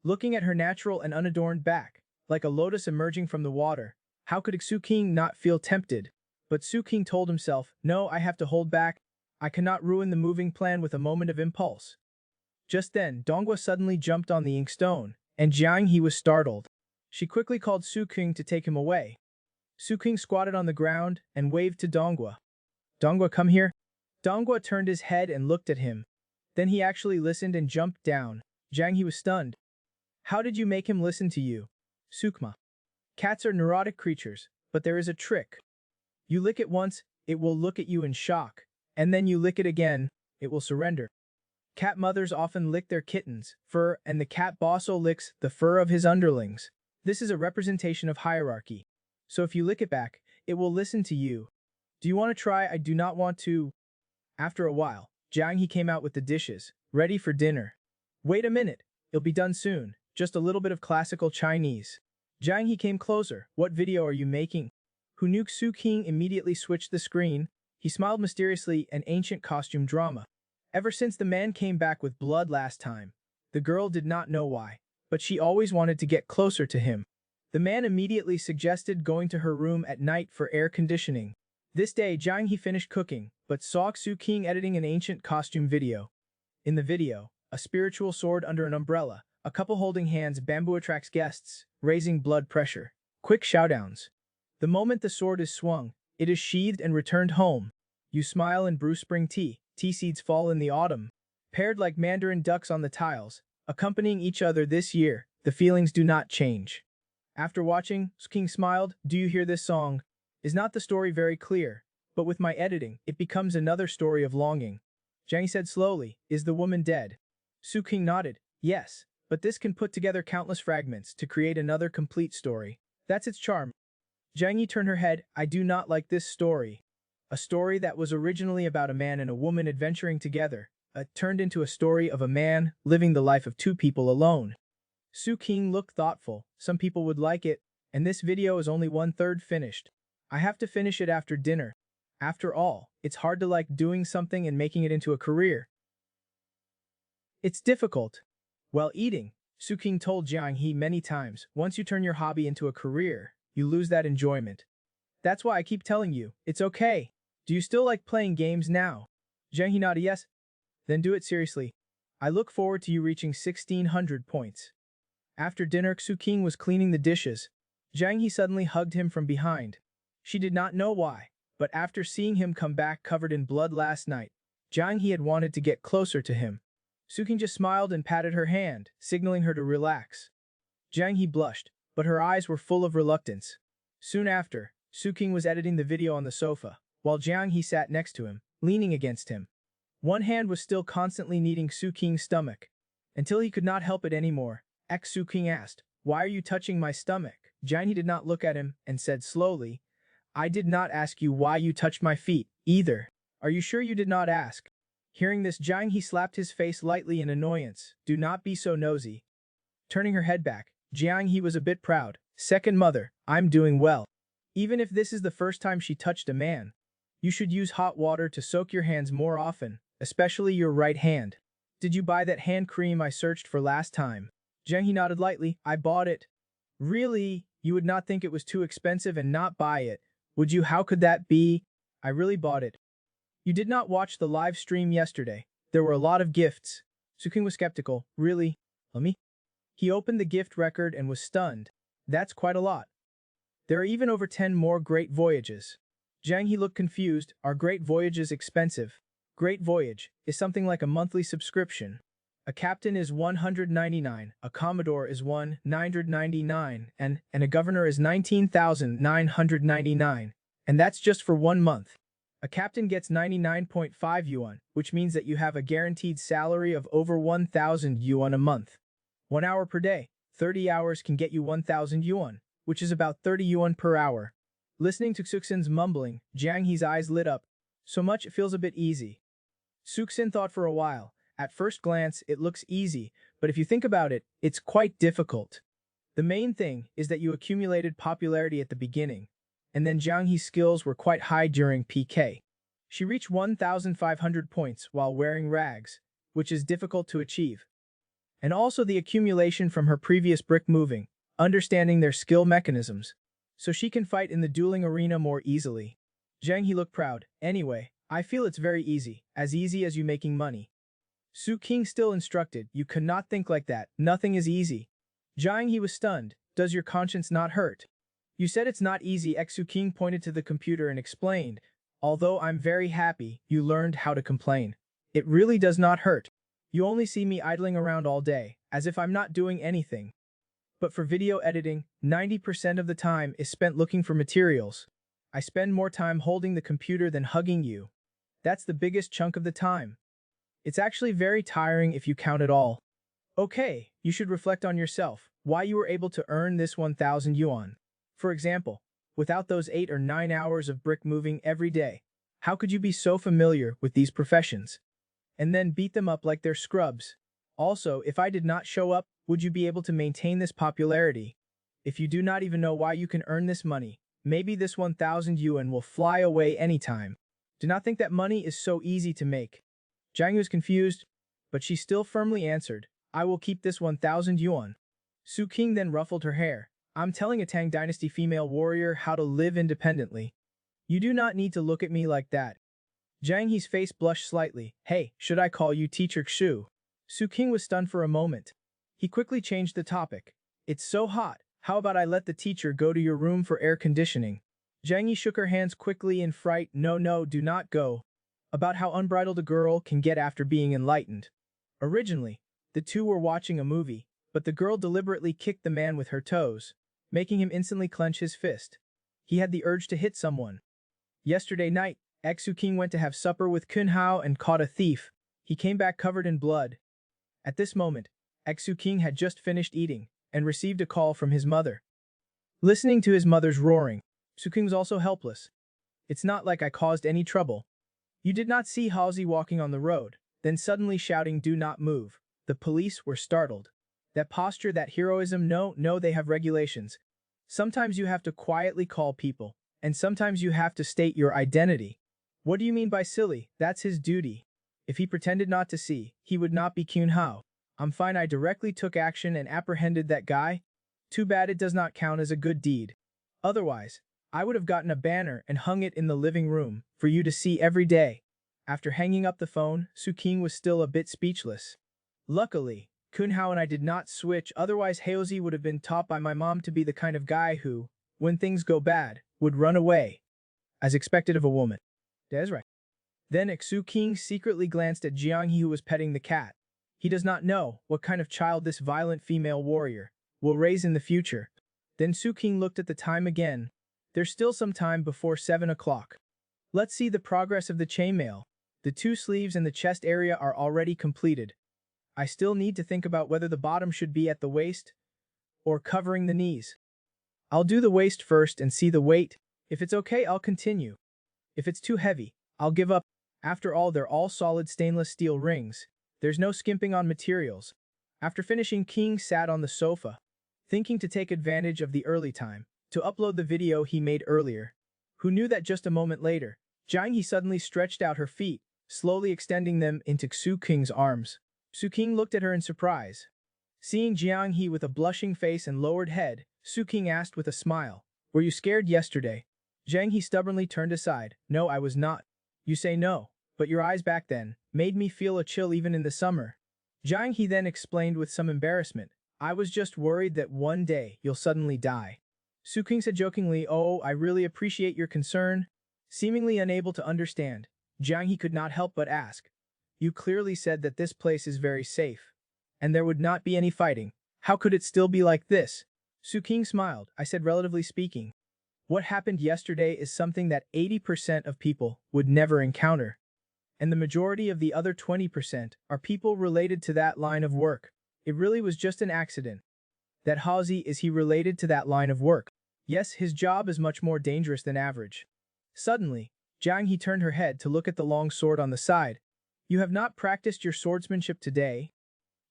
Looking at her natural and unadorned back, like a lotus emerging from the water, how could Su King not feel tempted? But Su King told himself, "No, I have to hold back. I cannot ruin the moving plan with a moment of impulse." Just then, Dongua suddenly jumped on the inkstone, and Jiang He was startled. She quickly called Su King to take him away. Su King squatted on the ground and waved to Dongua. "Dongua, come here." Dongua turned his head and looked at him. Then he actually listened and jumped down. Jiang He was stunned. "How did you make him listen to you?" "Sukma. Cats are neurotic creatures, but there is a trick. You lick it once, it will look at you in shock, and then you lick it again, it will surrender." Cat mothers often lick their kittens' fur, and the cat bosso licks the fur of his underlings. This is a representation of hierarchy. So if you lick it back, it will listen to you. Do you want to try? I do not want to. After a while, Jiang He came out with the dishes, ready for dinner. Wait a minute, it'll be done soon, just a little bit of classical Chinese. Jiang He came closer. What video are you making? Who knew? Su King immediately switched the screen. He smiled mysteriously, an ancient costume drama. Ever since the man came back with blood last time, the girl did not know why, but she always wanted to get closer to him. The man immediately suggested going to her room at night for air conditioning. This day, Jiang He finished cooking, but saw Su King editing an ancient costume video. In the video, a spiritual sword under an umbrella, a couple holding hands, bamboo attracts guests, raising blood pressure. Quick shoutdowns. The moment the sword is swung, it is sheathed and returned home. You smile and brew spring tea. Tea seeds fall in the autumn. Paired like mandarin ducks on the tiles, accompanying each other this year, the feelings do not change. After watching, King smiled. Do you hear this song? Is not the story very clear? But with my editing, it becomes another story of longing. Jiang said slowly, is the woman dead? Su King nodded, yes, but this can put together countless fragments to create another complete story. That's its charm. Jiang Yi turned her head, I do not like this story. A story that was originally about a man and a woman adventuring together, turned into a story of a man living the life of two people alone. Su King looked thoughtful. Some people would like it, and this video is only 1/3 finished. I have to finish it after dinner. After all, it's hard to like doing something and making it into a career. It's difficult. While eating, Su King told Jiang He many times, once you turn your hobby into a career, you lose that enjoyment. That's why I keep telling you, it's okay. Do you still like playing games now? Jiang He nodded yes. Then do it seriously. I look forward to you reaching 1600 points. After dinner, Su King was cleaning the dishes. Jiang He suddenly hugged him from behind. She did not know why, but after seeing him come back covered in blood last night, Jiang He had wanted to get closer to him. Su King just smiled and patted her hand, signaling her to relax. Jiang He blushed, but her eyes were full of reluctance. Soon after, Su King was editing the video on the sofa, while Jiang He sat next to him, leaning against him. One hand was still constantly kneading Su King's stomach. Until he could not help it anymore, Su King asked, why are you touching my stomach? Jiang He did not look at him and said slowly, I did not ask you why you touched my feet, either. Are you sure you did not ask? Hearing this, Jiang He slapped his face lightly in annoyance. Do not be so nosy. Turning her head back, Jiang He was a bit proud. Second mother, I'm doing well. Even if this is the first time she touched a man, you should use hot water to soak your hands more often, especially your right hand. Did you buy that hand cream I searched for last time? Jiang He nodded lightly. I bought it. Really? You would not think it was too expensive and not buy it, would you? How could that be? I really bought it. You did not watch the live stream yesterday. There were a lot of gifts. Su King was skeptical. Really? Me? He opened the gift record and was stunned. That's quite a lot. There are even over 10 more Great Voyages. Jiang He looked confused. Are Great Voyages expensive? Great Voyage is something like a monthly subscription. A captain is 199, a commodore is 999, and a governor is 19,999. And that's just for 1 month. A captain gets 99.5 yuan, which means that you have a guaranteed salary of over 1,000 yuan a month. 1 hour per day, 30 hours can get you 1,000 yuan, which is about 30 yuan per hour. Listening to Suxin's mumbling, Jiang He's eyes lit up. So much it feels a bit easy. Suxin thought for a while. At first glance, it looks easy, but if you think about it, it's quite difficult. The main thing is that you accumulated popularity at the beginning, and then Jiang He's skills were quite high during PK. She reached 1,500 points while wearing rags, which is difficult to achieve. And also the accumulation from her previous brick moving, understanding their skill mechanisms, so she can fight in the dueling arena more easily. Jiang He looked proud. Anyway, I feel it's very easy as you making money. Su King still instructed, you cannot think like that, nothing is easy. Jiang He was stunned. Does your conscience not hurt? You said it's not easy. Su King pointed to the computer and explained, although I'm very happy you learned how to complain. It really does not hurt. You only see me idling around all day, as if I'm not doing anything. But for video editing, 90% of the time is spent looking for materials. I spend more time holding the computer than hugging you. That's the biggest chunk of the time. It's actually very tiring if you count it all. Okay, you should reflect on yourself, why you were able to earn this 1,000 yuan. For example, without those 8 or 9 hours of brick moving every day, how could you be so familiar with these professions? And then beat them up like they're scrubs. Also, if I did not show up, would you be able to maintain this popularity? If you do not even know why you can earn this money, maybe this 1,000 yuan will fly away anytime. Do not think that money is so easy to make. Jiang was confused, but she still firmly answered, I will keep this 1,000 yuan. Su King then ruffled her hair. I'm telling a Tang Dynasty female warrior how to live independently. You do not need to look at me like that. Jiang He's face blushed slightly. Hey, should I call you Teacher Xu? Su King was stunned for a moment. He quickly changed the topic. It's so hot. How about I let the teacher go to your room for air conditioning? Jiang Yi shook her hands quickly in fright. No, do not go. About how unbridled a girl can get after being enlightened. Originally, the two were watching a movie, but the girl deliberately kicked the man with her toes, making him instantly clench his fist. He had the urge to hit someone. Yesterday night, Xu King went to have supper with Kun Hao and caught a thief. He came back covered in blood. At this moment, Xu King had just finished eating and received a call from his mother. Listening to his mother's roaring, Su King was also helpless. It's not like I caused any trouble. You did not see Halsey walking on the road, then suddenly shouting, do not move. The police were startled. That posture, that heroism, no, they have regulations. Sometimes you have to quietly call people, and sometimes you have to state your identity. What do you mean by silly? That's his duty. If he pretended not to see, he would not be Kun Hao. I'm fine, I directly took action and apprehended that guy. Too bad it does not count as a good deed. Otherwise, I would have gotten a banner and hung it in the living room for you to see every day. After hanging up the phone, Su King was still a bit speechless. Luckily, Kun Hao and I did not switch, otherwise Haozi would have been taught by my mom to be the kind of guy who, when things go bad, would run away. As expected of a woman. That's right. Then Xu King secretly glanced at Jiang He, who was petting the cat. He does not know what kind of child this violent female warrior will raise in the future. Then Su King looked at the time again. There's still some time before 7 o'clock. Let's see the progress of the chainmail. The two sleeves and the chest area are already completed. I still need to think about whether the bottom should be at the waist or covering the knees. I'll do the waist first and see the weight. If it's okay, I'll continue. If it's too heavy, I'll give up. After all, they're all solid stainless steel rings. There's no skimping on materials. After finishing, King sat on the sofa, thinking to take advantage of the early time to upload the video he made earlier. Who knew that just a moment later, Jiang He suddenly stretched out her feet, slowly extending them into Su King's arms. Su King looked at her in surprise. Seeing Jiang He with a blushing face and lowered head, Su King asked with a smile, were you scared yesterday? Jiang He stubbornly turned aside. No, I was not. You say no, but your eyes back then made me feel a chill even in the summer. Jiang He then explained with some embarrassment. I was just worried that one day you'll suddenly die. Su King said jokingly, oh, I really appreciate your concern. Seemingly unable to understand, Jiang He could not help but ask. You clearly said that this place is very safe, and there would not be any fighting. How could it still be like this? Su King smiled. I said relatively speaking. What happened yesterday is something that 80% of people would never encounter. And the majority of the other 20% are people related to that line of work. It really was just an accident. That Haozi, is he related to that line of work? Yes, his job is much more dangerous than average. Suddenly, Jiang He turned her head to look at the long sword on the side. You have not practiced your swordsmanship today?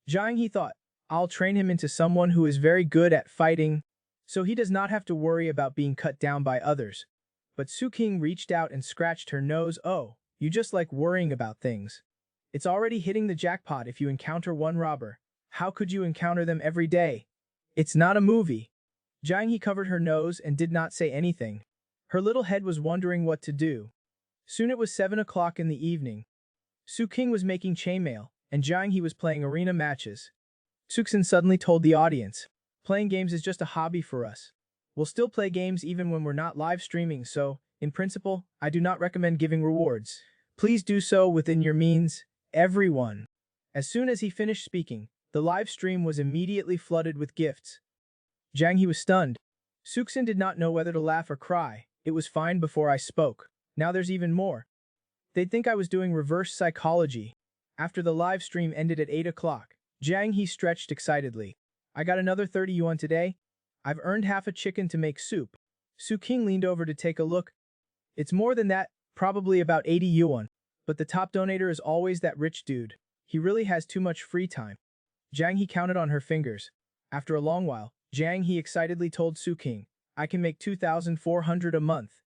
Jiang He thought, I'll train him into someone who is very good at fighting, so he does not have to worry about being cut down by others. But Su King reached out and scratched her nose. Oh, you just like worrying about things. It's already hitting the jackpot if you encounter one robber. How could you encounter them every day? It's not a movie. Jiang He covered her nose and did not say anything. Her little head was wondering what to do. Soon it was 7 o'clock in the evening. Su King was making chainmail, and Jiang He was playing arena matches. Su King suddenly told the audience, playing games is just a hobby for us. We'll still play games even when we're not live streaming, so, in principle, I do not recommend giving rewards. Please do so within your means, everyone. As soon as he finished speaking, the live stream was immediately flooded with gifts. Jiang He was stunned. Su King did not know whether to laugh or cry. It was fine before I spoke. Now there's even more. They'd think I was doing reverse psychology. After the live stream ended at 8 o'clock, Jiang He stretched excitedly. I got another 30 yuan today. I've earned half a chicken to make soup. Su King leaned over to take a look. It's more than that, probably about 80 yuan. But the top donator is always that rich dude. He really has too much free time. Jiang He counted on her fingers. After a long while, Jiang He excitedly told Su King, I can make 2,400 a month.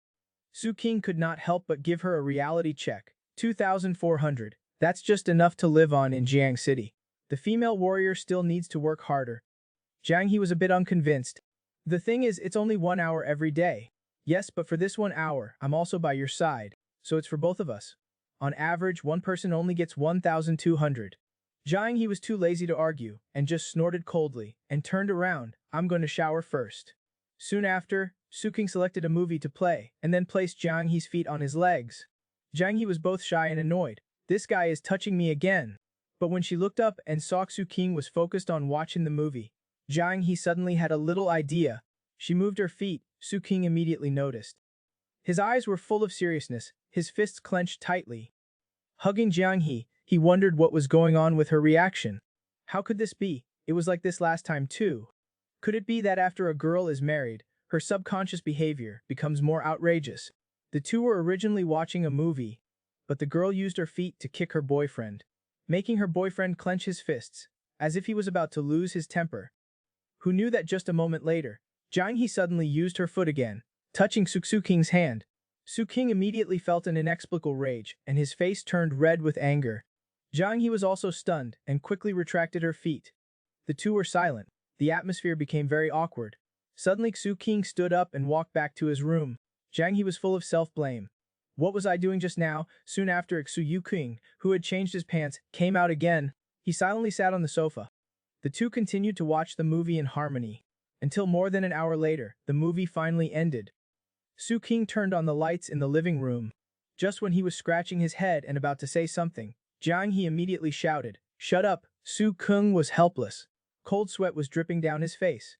Su King could not help but give her a reality check. 2,400. That's just enough to live on in Jiang City. The female warrior still needs to work harder. Jiang He was a bit unconvinced. The thing is, it's only 1 hour every day. Yes, but for this 1 hour, I'm also by your side, so it's for both of us. On average, one person only gets 1,200. Jiang He was too lazy to argue, and just snorted coldly, and turned around. I'm going to shower first. Soon after, Su King selected a movie to play, and then placed Jiang He's feet on his legs. Jiang He was both shy and annoyed. This guy is touching me again. But when she looked up and saw Su King was focused on watching the movie, Jiang He suddenly had a little idea. She moved her feet. Su King immediately noticed. His eyes were full of seriousness, his fists clenched tightly. Hugging Jiang He wondered what was going on with her reaction. How could this be? It was like this last time too. Could it be that after a girl is married, her subconscious behavior becomes more outrageous? The two were originally watching a movie, but the girl used her feet to kick her boyfriend, making her boyfriend clench his fists, as if he was about to lose his temper. Who knew that just a moment later, Jiang He suddenly used her foot again, touching Su King's hand. Su King immediately felt an inexplicable rage, and his face turned red with anger. Jiang He was also stunned, and quickly retracted her feet. The two were silent. The atmosphere became very awkward. Suddenly Su King stood up and walked back to his room. Jiang He was full of self-blame. What was I doing just now? Soon after, Su King, who had changed his pants, came out again. He silently sat on the sofa. The two continued to watch the movie in harmony. Until more than an hour later, the movie finally ended. Su King turned on the lights in the living room. Just when he was scratching his head and about to say something, Jiang He immediately shouted, "Shut up!" Su King was helpless. Cold sweat was dripping down his face.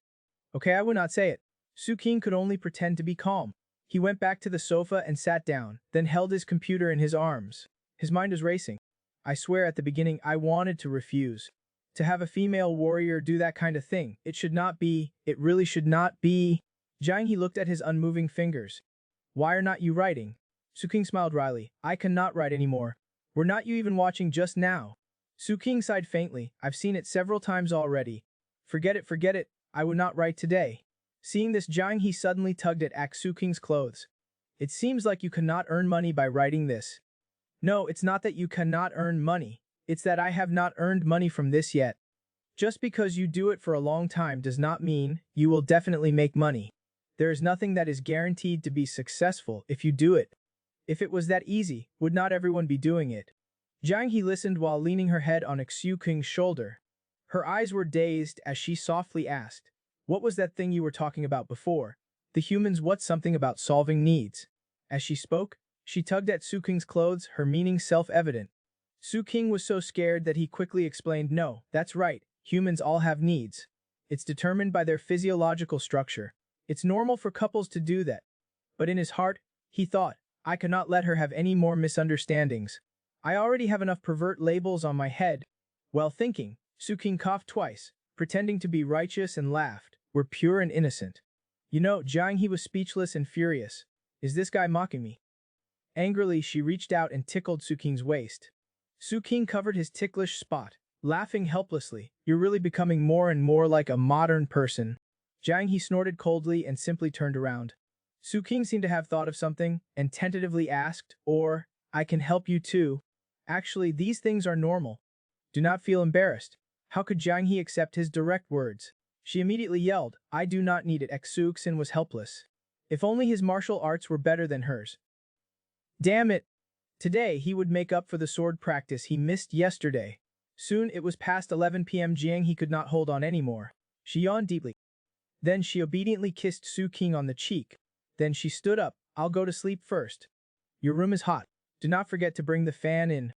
Okay, I would not say it. Su King could only pretend to be calm. He went back to the sofa and sat down, then held his computer in his arms. His mind was racing. I swear at the beginning I wanted to refuse. To have a female warrior do that kind of thing, it should not be, it really should not be. Jiang He looked at his unmoving fingers. Why are not you writing? Su King smiled wryly. I cannot write anymore. Were not you even watching just now? Su King sighed faintly. I've seen it several times already. Forget it, I would not write today. Seeing this, Jiang He suddenly tugged at Su King's clothes. It seems like you cannot earn money by writing this. No, it's not that you cannot earn money. It's that I have not earned money from this yet. Just because you do it for a long time does not mean you will definitely make money. There is nothing that is guaranteed to be successful if you do it. If it was that easy, would not everyone be doing it? Jiang He listened while leaning her head on Su King's shoulder. Her eyes were dazed as she softly asked, what was that thing you were talking about before? The humans, what's something about solving needs? As she spoke, she tugged at Su King's clothes, her meaning self-evident. Su King was so scared that he quickly explained, no, that's right, humans all have needs. It's determined by their physiological structure. It's normal for couples to do that. But in his heart, he thought, I cannot let her have any more misunderstandings. I already have enough pervert labels on my head. While thinking, Su King coughed twice, pretending to be righteous, and laughed. We're pure and innocent. You know, Jiang He was speechless and furious. Is this guy mocking me? Angrily, she reached out and tickled Su King's waist. Su King covered his ticklish spot, laughing helplessly. You're really becoming more and more like a modern person. Jiang He snorted coldly and simply turned around. Su King seemed to have thought of something and tentatively asked, or, I can help you too. Actually, these things are normal. Do not feel embarrassed. How could Jiang He accept his direct words? She immediately yelled, I do not need it. Su King was helpless. If only his martial arts were better than hers. Damn it! Today he would make up for the sword practice he missed yesterday. Soon it was past 11 p.m. Jiang He could not hold on anymore. She yawned deeply. Then she obediently kissed Su King on the cheek. Then she stood up. I'll go to sleep first. Your room is hot. Do not forget to bring the fan in.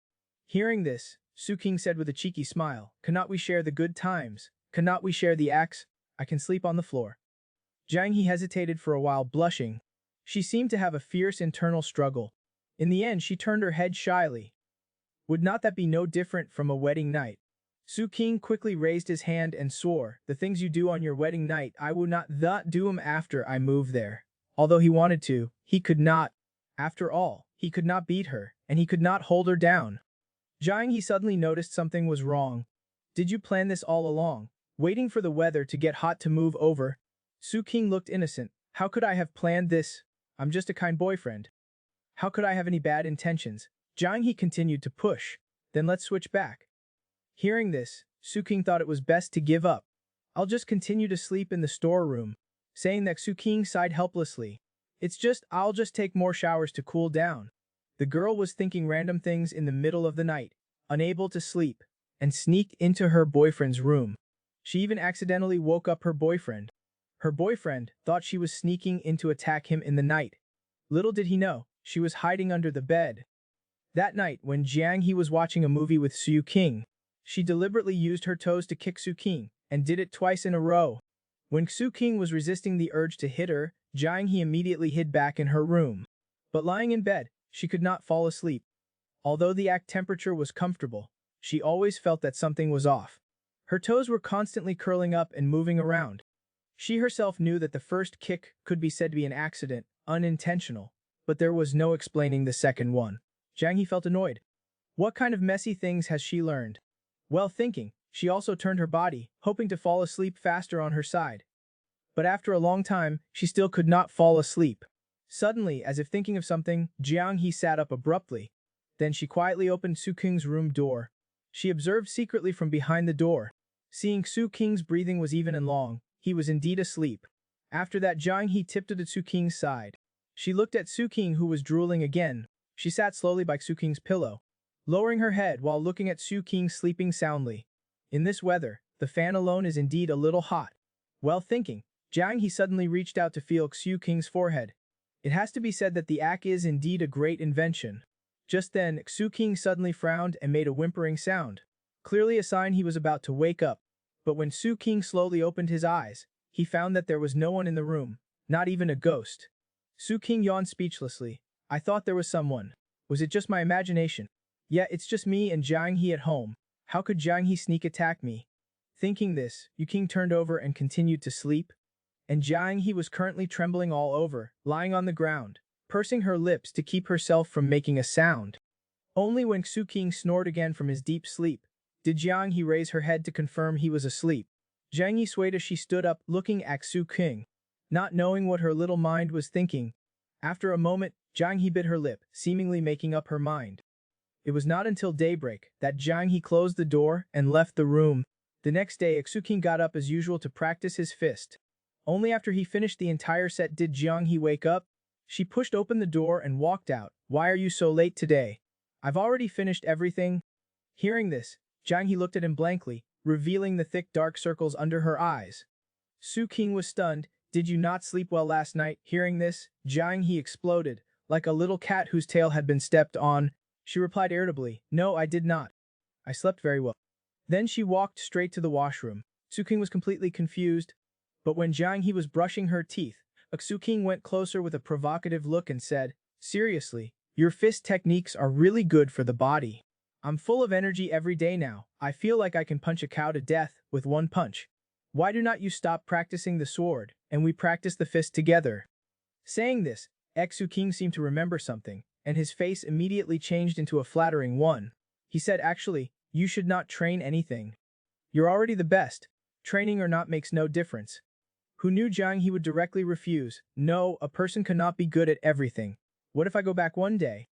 Hearing this, Su King said with a cheeky smile, cannot we share the good times? Cannot we share the axe? I can sleep on the floor. Jiang He hesitated for a while, blushing. She seemed to have a fierce internal struggle. In the end, she turned her head shyly. Would not that be no different from a wedding night? Su King quickly raised his hand and swore, the things you do on your wedding night I will not do 'em after I move there. Although he wanted to, he could not. After all, he could not beat her, and he could not hold her down. Jiang he suddenly noticed something was wrong. Did you plan this all along, waiting for the weather to get hot to move over? Su King looked innocent. How could I have planned this? I'm just a kind boyfriend. How could I have any bad intentions? Jiang he continued to push. Then let's switch back. Hearing this, Su King thought it was best to give up. I'll just continue to sleep in the storeroom. Saying that, Su King sighed helplessly. I'll just take more showers to cool down. The girl was thinking random things in the middle of the night, unable to sleep, and sneaked into her boyfriend's room. She even accidentally woke up her boyfriend. Her boyfriend thought she was sneaking in to attack him in the night. Little did he know, she was hiding under the bed. That night, when Jiang he was watching a movie with Su King, she deliberately used her toes to kick Su King, and did it twice in a row. When Su King was resisting the urge to hit her, Jiang he immediately hid back in her room. But lying in bed, she could not fall asleep. Although the act temperature was comfortable, she always felt that something was off. Her toes were constantly curling up and moving around. She herself knew that the first kick could be said to be an accident, unintentional, but there was no explaining the second one. Jiang he felt annoyed. What kind of messy things has she learned? While thinking, she also turned her body, hoping to fall asleep faster on her side. But after a long time, she still could not fall asleep. Suddenly, as if thinking of something, Jiang he sat up abruptly. Then she quietly opened Su King's room door. She observed secretly from behind the door. Seeing Su King's breathing was even and long, he was indeed asleep. After that, Jiang he tiptoed to Su King's side. She looked at Su King, who was drooling again. She sat slowly by Su King's pillow, lowering her head while looking at Su King sleeping soundly. In this weather, the fan alone is indeed a little hot. While thinking, Jiang he suddenly reached out to feel Su King's forehead. It has to be said that the act is indeed a great invention. Just then, Su King suddenly frowned and made a whimpering sound, clearly a sign he was about to wake up. But when Su King slowly opened his eyes, he found that there was no one in the room, not even a ghost. Su King yawned speechlessly. I thought there was someone. Was it just my imagination? Yeah, it's just me and Jiang he at home. How could Jiang he sneak attack me? Thinking this, Su King turned over and continued to sleep. And Jiang he was currently trembling all over, lying on the ground, pursing her lips to keep herself from making a sound. Only when Su King snored again from his deep sleep, did Jiang he raise her head to confirm he was asleep. Jiang he swayed as she stood up, looking at Su King, not knowing what her little mind was thinking. After a moment, Jiang he bit her lip, seemingly making up her mind. It was not until daybreak that Jiang he closed the door and left the room. The next day, Su King got up as usual to practice his fist. Only after he finished the entire set did Jiang he wake up. She pushed open the door and walked out. Why are you so late today? I've already finished everything. Hearing this, Jiang he looked at him blankly, revealing the thick dark circles under her eyes. Su King was stunned. Did you not sleep well last night? Hearing this, Jiang he exploded, like a little cat whose tail had been stepped on. She replied irritably, No, I did not. I slept very well. Then she walked straight to the washroom. Su King was completely confused. But when Jiang he was brushing her teeth, Su King went closer with a provocative look and said, Seriously, your fist techniques are really good for the body. I'm full of energy every day now. I feel like I can punch a cow to death with one punch. Why do not you stop practicing the sword, and we practice the fist together? Saying this, Su King seemed to remember something, and his face immediately changed into a flattering one. He said, Actually, you should not train anything. You're already the best. Training or not makes no difference. Who knew Jiang he would directly refuse? No, a person cannot be good at everything. What if I go back one day?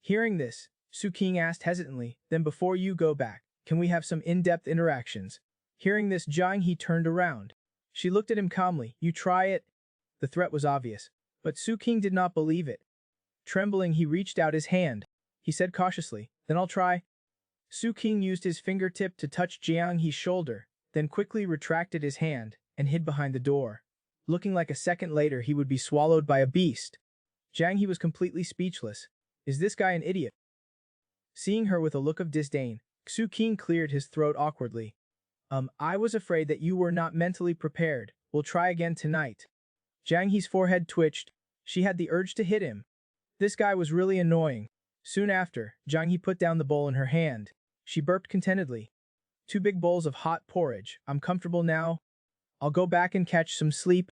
Hearing this, Su King asked hesitantly, Then before you go back, can we have some in-depth interactions? Hearing this, Jiang he turned around. She looked at him calmly. You try it? The threat was obvious, but Su King did not believe it. Trembling, he reached out his hand. He said cautiously, Then I'll try. Su King used his fingertip to touch Jiang he's shoulder, then quickly retracted his hand and hid behind the door. Looking like a second later he would be swallowed by a beast. Jiang he was completely speechless. Is this guy an idiot? Seeing her with a look of disdain, Su King cleared his throat awkwardly. I was afraid that you were not mentally prepared. We'll try again tonight. Jiang he's forehead twitched. She had the urge to hit him. This guy was really annoying. Soon after, Jang Hee put down the bowl in her hand. She burped contentedly. 2 big bowls of hot porridge. I'm comfortable now. I'll go back and catch some sleep.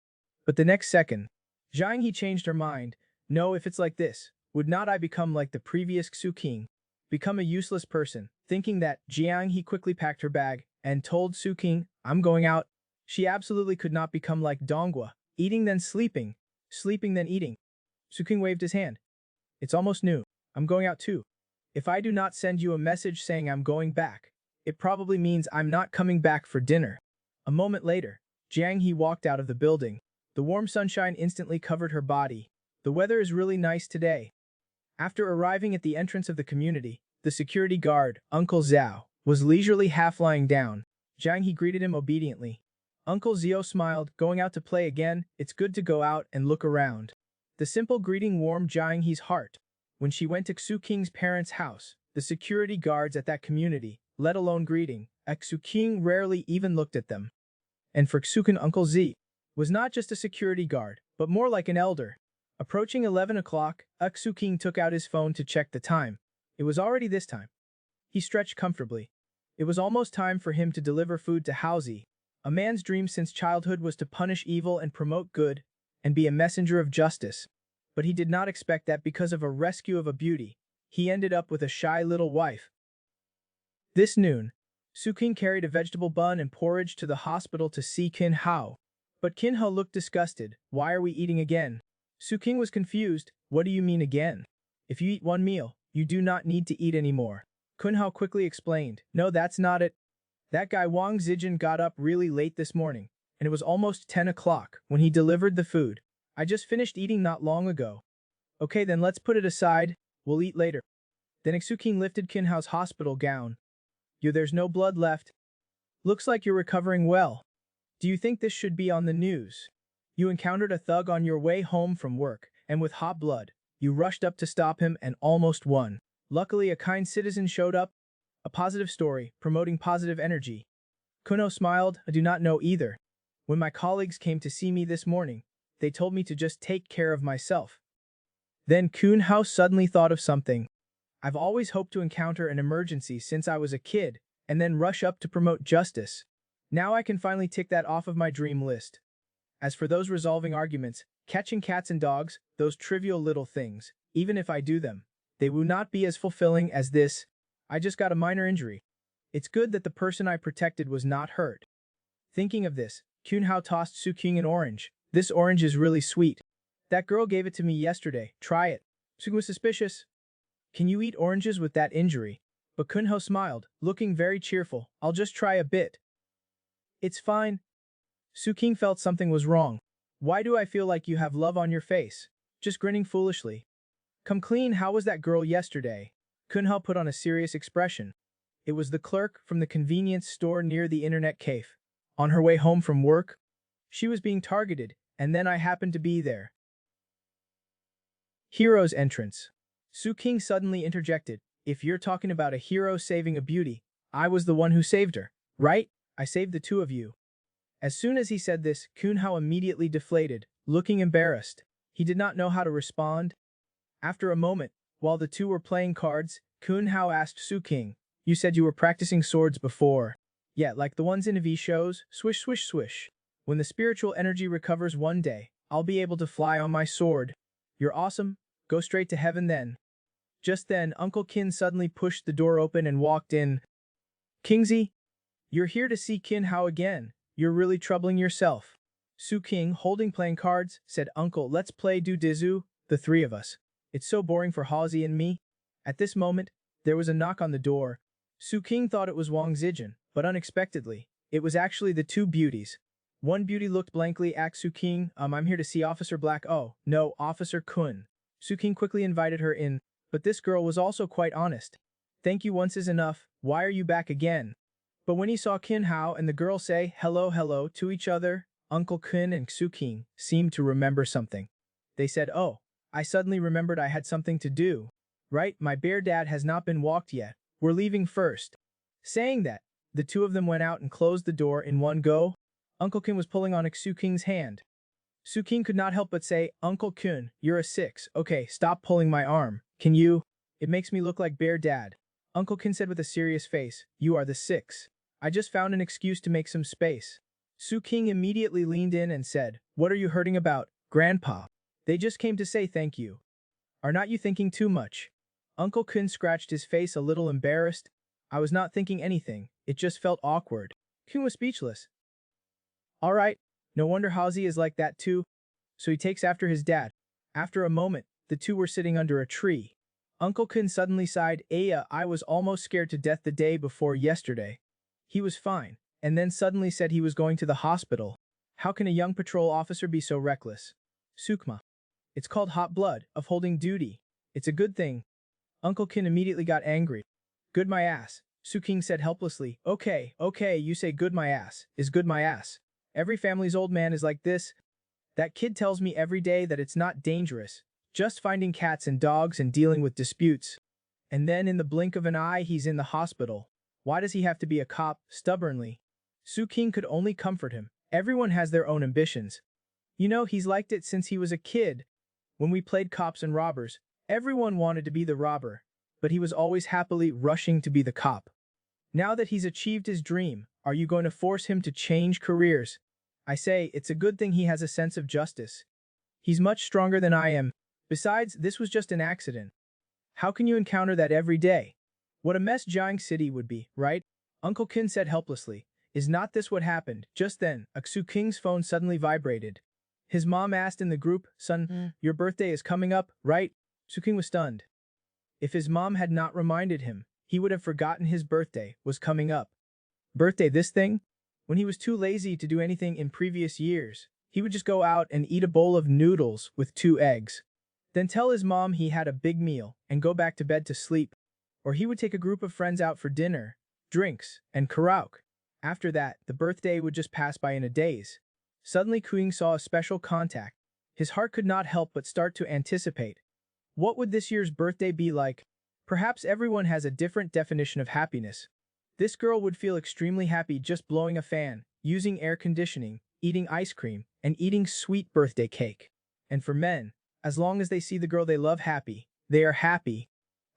But the next second, Jang Hee changed her mind. No, if it's like this, would not I become like the previous Xu King? Become a useless person. Thinking that, Jiang He quickly packed her bag and told Su King, I'm going out. She absolutely could not become like Donghua, eating then sleeping, sleeping then eating. Su King waved his hand. It's almost noon. I'm going out too. If I do not send you a message saying I'm going back, it probably means I'm not coming back for dinner. A moment later, Jiang He walked out of the building. The warm sunshine instantly covered her body. The weather is really nice today. After arriving at the entrance of the community, the security guard, Uncle Zhao, was leisurely half lying down. Jiang He greeted him obediently. Uncle Zhao smiled, going out to play again, it's good to go out and look around. The simple greeting warmed Jiang He's heart. When she went to Xu King's parents' house, the security guards at that community, let alone greeting, Xu King rarely even looked at them. And for Xu King, Uncle Z was not just a security guard, but more like an elder. Approaching 11 o'clock, Xu King took out his phone to check the time. It was already this time. He stretched comfortably. It was almost time for him to deliver food to Haozi. A man's dream since childhood was to punish evil and promote good, and be a messenger of justice. But he did not expect that because of a rescue of a beauty, he ended up with a shy little wife. This noon, Su King carried a vegetable bun and porridge to the hospital to see Qin Hao. But Qin Hao looked disgusted. Why are we eating again? Su King was confused. What do you mean again? If you eat one meal, you do not need to eat anymore. Qin Hao quickly explained. No, that's not it. That guy Wang Zijin got up really late this morning, and it was almost 10 o'clock when he delivered the food. I just finished eating not long ago. Okay, then let's put it aside. We'll eat later. Then Xu King lifted Qin Hao's hospital gown. There's no blood left. Looks like you're recovering well. Do you think this should be on the news? You encountered a thug on your way home from work, and with hot blood, you rushed up to stop him and almost won. Luckily, a kind citizen showed up. A positive story, promoting positive energy. Kuno smiled. I do not know either. When my colleagues came to see me this morning, they told me to just take care of myself. Then Kun Hao suddenly thought of something. I've always hoped to encounter an emergency since I was a kid, and then rush up to promote justice. Now I can finally tick that off of my dream list. As for those resolving arguments, catching cats and dogs, those trivial little things, even if I do them, they will not be as fulfilling as this. I just got a minor injury. It's good that the person I protected was not hurt. Thinking of this, Kun Hao tossed Su King an orange. This orange is really sweet. That girl gave it to me yesterday. Try it. Su was suspicious. Can you eat oranges with that injury? But Kun Hao smiled, looking very cheerful. I'll just try a bit. It's fine. Su King felt something was wrong. Why do I feel like you have love on your face? Just grinning foolishly. Come clean, how was that girl yesterday? Kun Hao put on a serious expression. It was the clerk from the convenience store near the internet cafe. On her way home from work, she was being targeted, and then I happened to be there. Hero's entrance. Su King suddenly interjected. If you're talking about a hero saving a beauty, I was the one who saved her, right? I saved the two of you. As soon as he said this, Kun Hao immediately deflated, looking embarrassed. He did not know how to respond. After a moment, while the two were playing cards, Kun Hao asked Su King, you said you were practicing swords before. Yeah, like the ones in TV shows, swish swish swish. When the spiritual energy recovers one day, I'll be able to fly on my sword. You're awesome. Go straight to heaven then. Just then, Uncle Qin suddenly pushed the door open and walked in. Kingzi, you're here to see Qin Hao again. You're really troubling yourself. Su King, holding playing cards, said, Uncle, let's play do dizu, the three of us. It's so boring for Haozi and me. At this moment, there was a knock on the door. Su King thought it was Wang Zijin, but unexpectedly, it was actually the two beauties. One beauty looked blankly at Su King. I'm here to see Officer Black. Oh, no, Officer Kun. Su King quickly invited her in, but this girl was also quite honest. Thank you once is enough, why are you back again? But when he saw Qin Hao and the girl say hello to each other, Uncle Kun and Su King seemed to remember something. They said, oh, I suddenly remembered I had something to do. Right, my bear dad has not been walked yet. We're leaving first. Saying that, the two of them went out and closed the door in one go. Uncle Kun was pulling on Su King's hand. Su King could not help but say, Uncle Kun, you're a 6. Okay, stop pulling my arm. Can you? It makes me look like Bear Dad. Uncle Kin said with a serious face, "You are the 6. I just found an excuse to make some space." Su King immediately leaned in and said, "What are you hurting about, Grandpa? They just came to say thank you. Are not you thinking too much?" Uncle Kun scratched his face a little embarrassed. "I was not thinking anything, it just felt awkward." Kun was speechless. "All right, no wonder Hazi is like that too. So he takes after his dad." After a moment, the two were sitting under a tree. Uncle Kun suddenly sighed, "Aya, I was almost scared to death the day before yesterday." He was fine, and then suddenly said he was going to the hospital. How can a young patrol officer be so reckless? Sukma. It's called hot blood, of holding duty. It's a good thing. Uncle Kin immediately got angry. "Good my ass," Su King said helplessly. Okay, you say good my ass, is good my ass. Every family's old man is like this. That kid tells me every day that it's not dangerous, just finding cats and dogs and dealing with disputes. And then in the blink of an eye he's in the hospital. Why does he have to be a cop, stubbornly? Su King could only comfort him. Everyone has their own ambitions. You know, he's liked it since he was a kid. When we played cops and robbers, everyone wanted to be the robber, but he was always happily rushing to be the cop. Now that he's achieved his dream, are you going to force him to change careers? I say, it's a good thing he has a sense of justice. He's much stronger than I am. Besides, this was just an accident. How can you encounter that every day? What a mess Jiang City would be, right? Uncle Kin said helplessly. Is not this what happened? Just then, Su King's phone suddenly vibrated. His mom asked in the group, "Son, your birthday is coming up, right?" Su King was stunned. If his mom had not reminded him, he would have forgotten his birthday was coming up. Birthday this thing? When he was too lazy to do anything in previous years, he would just go out and eat a bowl of noodles with 2 eggs. Then tell his mom he had a big meal and go back to bed to sleep. Or he would take a group of friends out for dinner, drinks, and karaoke. After that, the birthday would just pass by in a daze. Suddenly Kuing saw a special contact. His heart could not help but start to anticipate. What would this year's birthday be like? Perhaps everyone has a different definition of happiness. This girl would feel extremely happy just blowing a fan, using air conditioning, eating ice cream, and eating sweet birthday cake. And for men, as long as they see the girl they love happy, they are happy.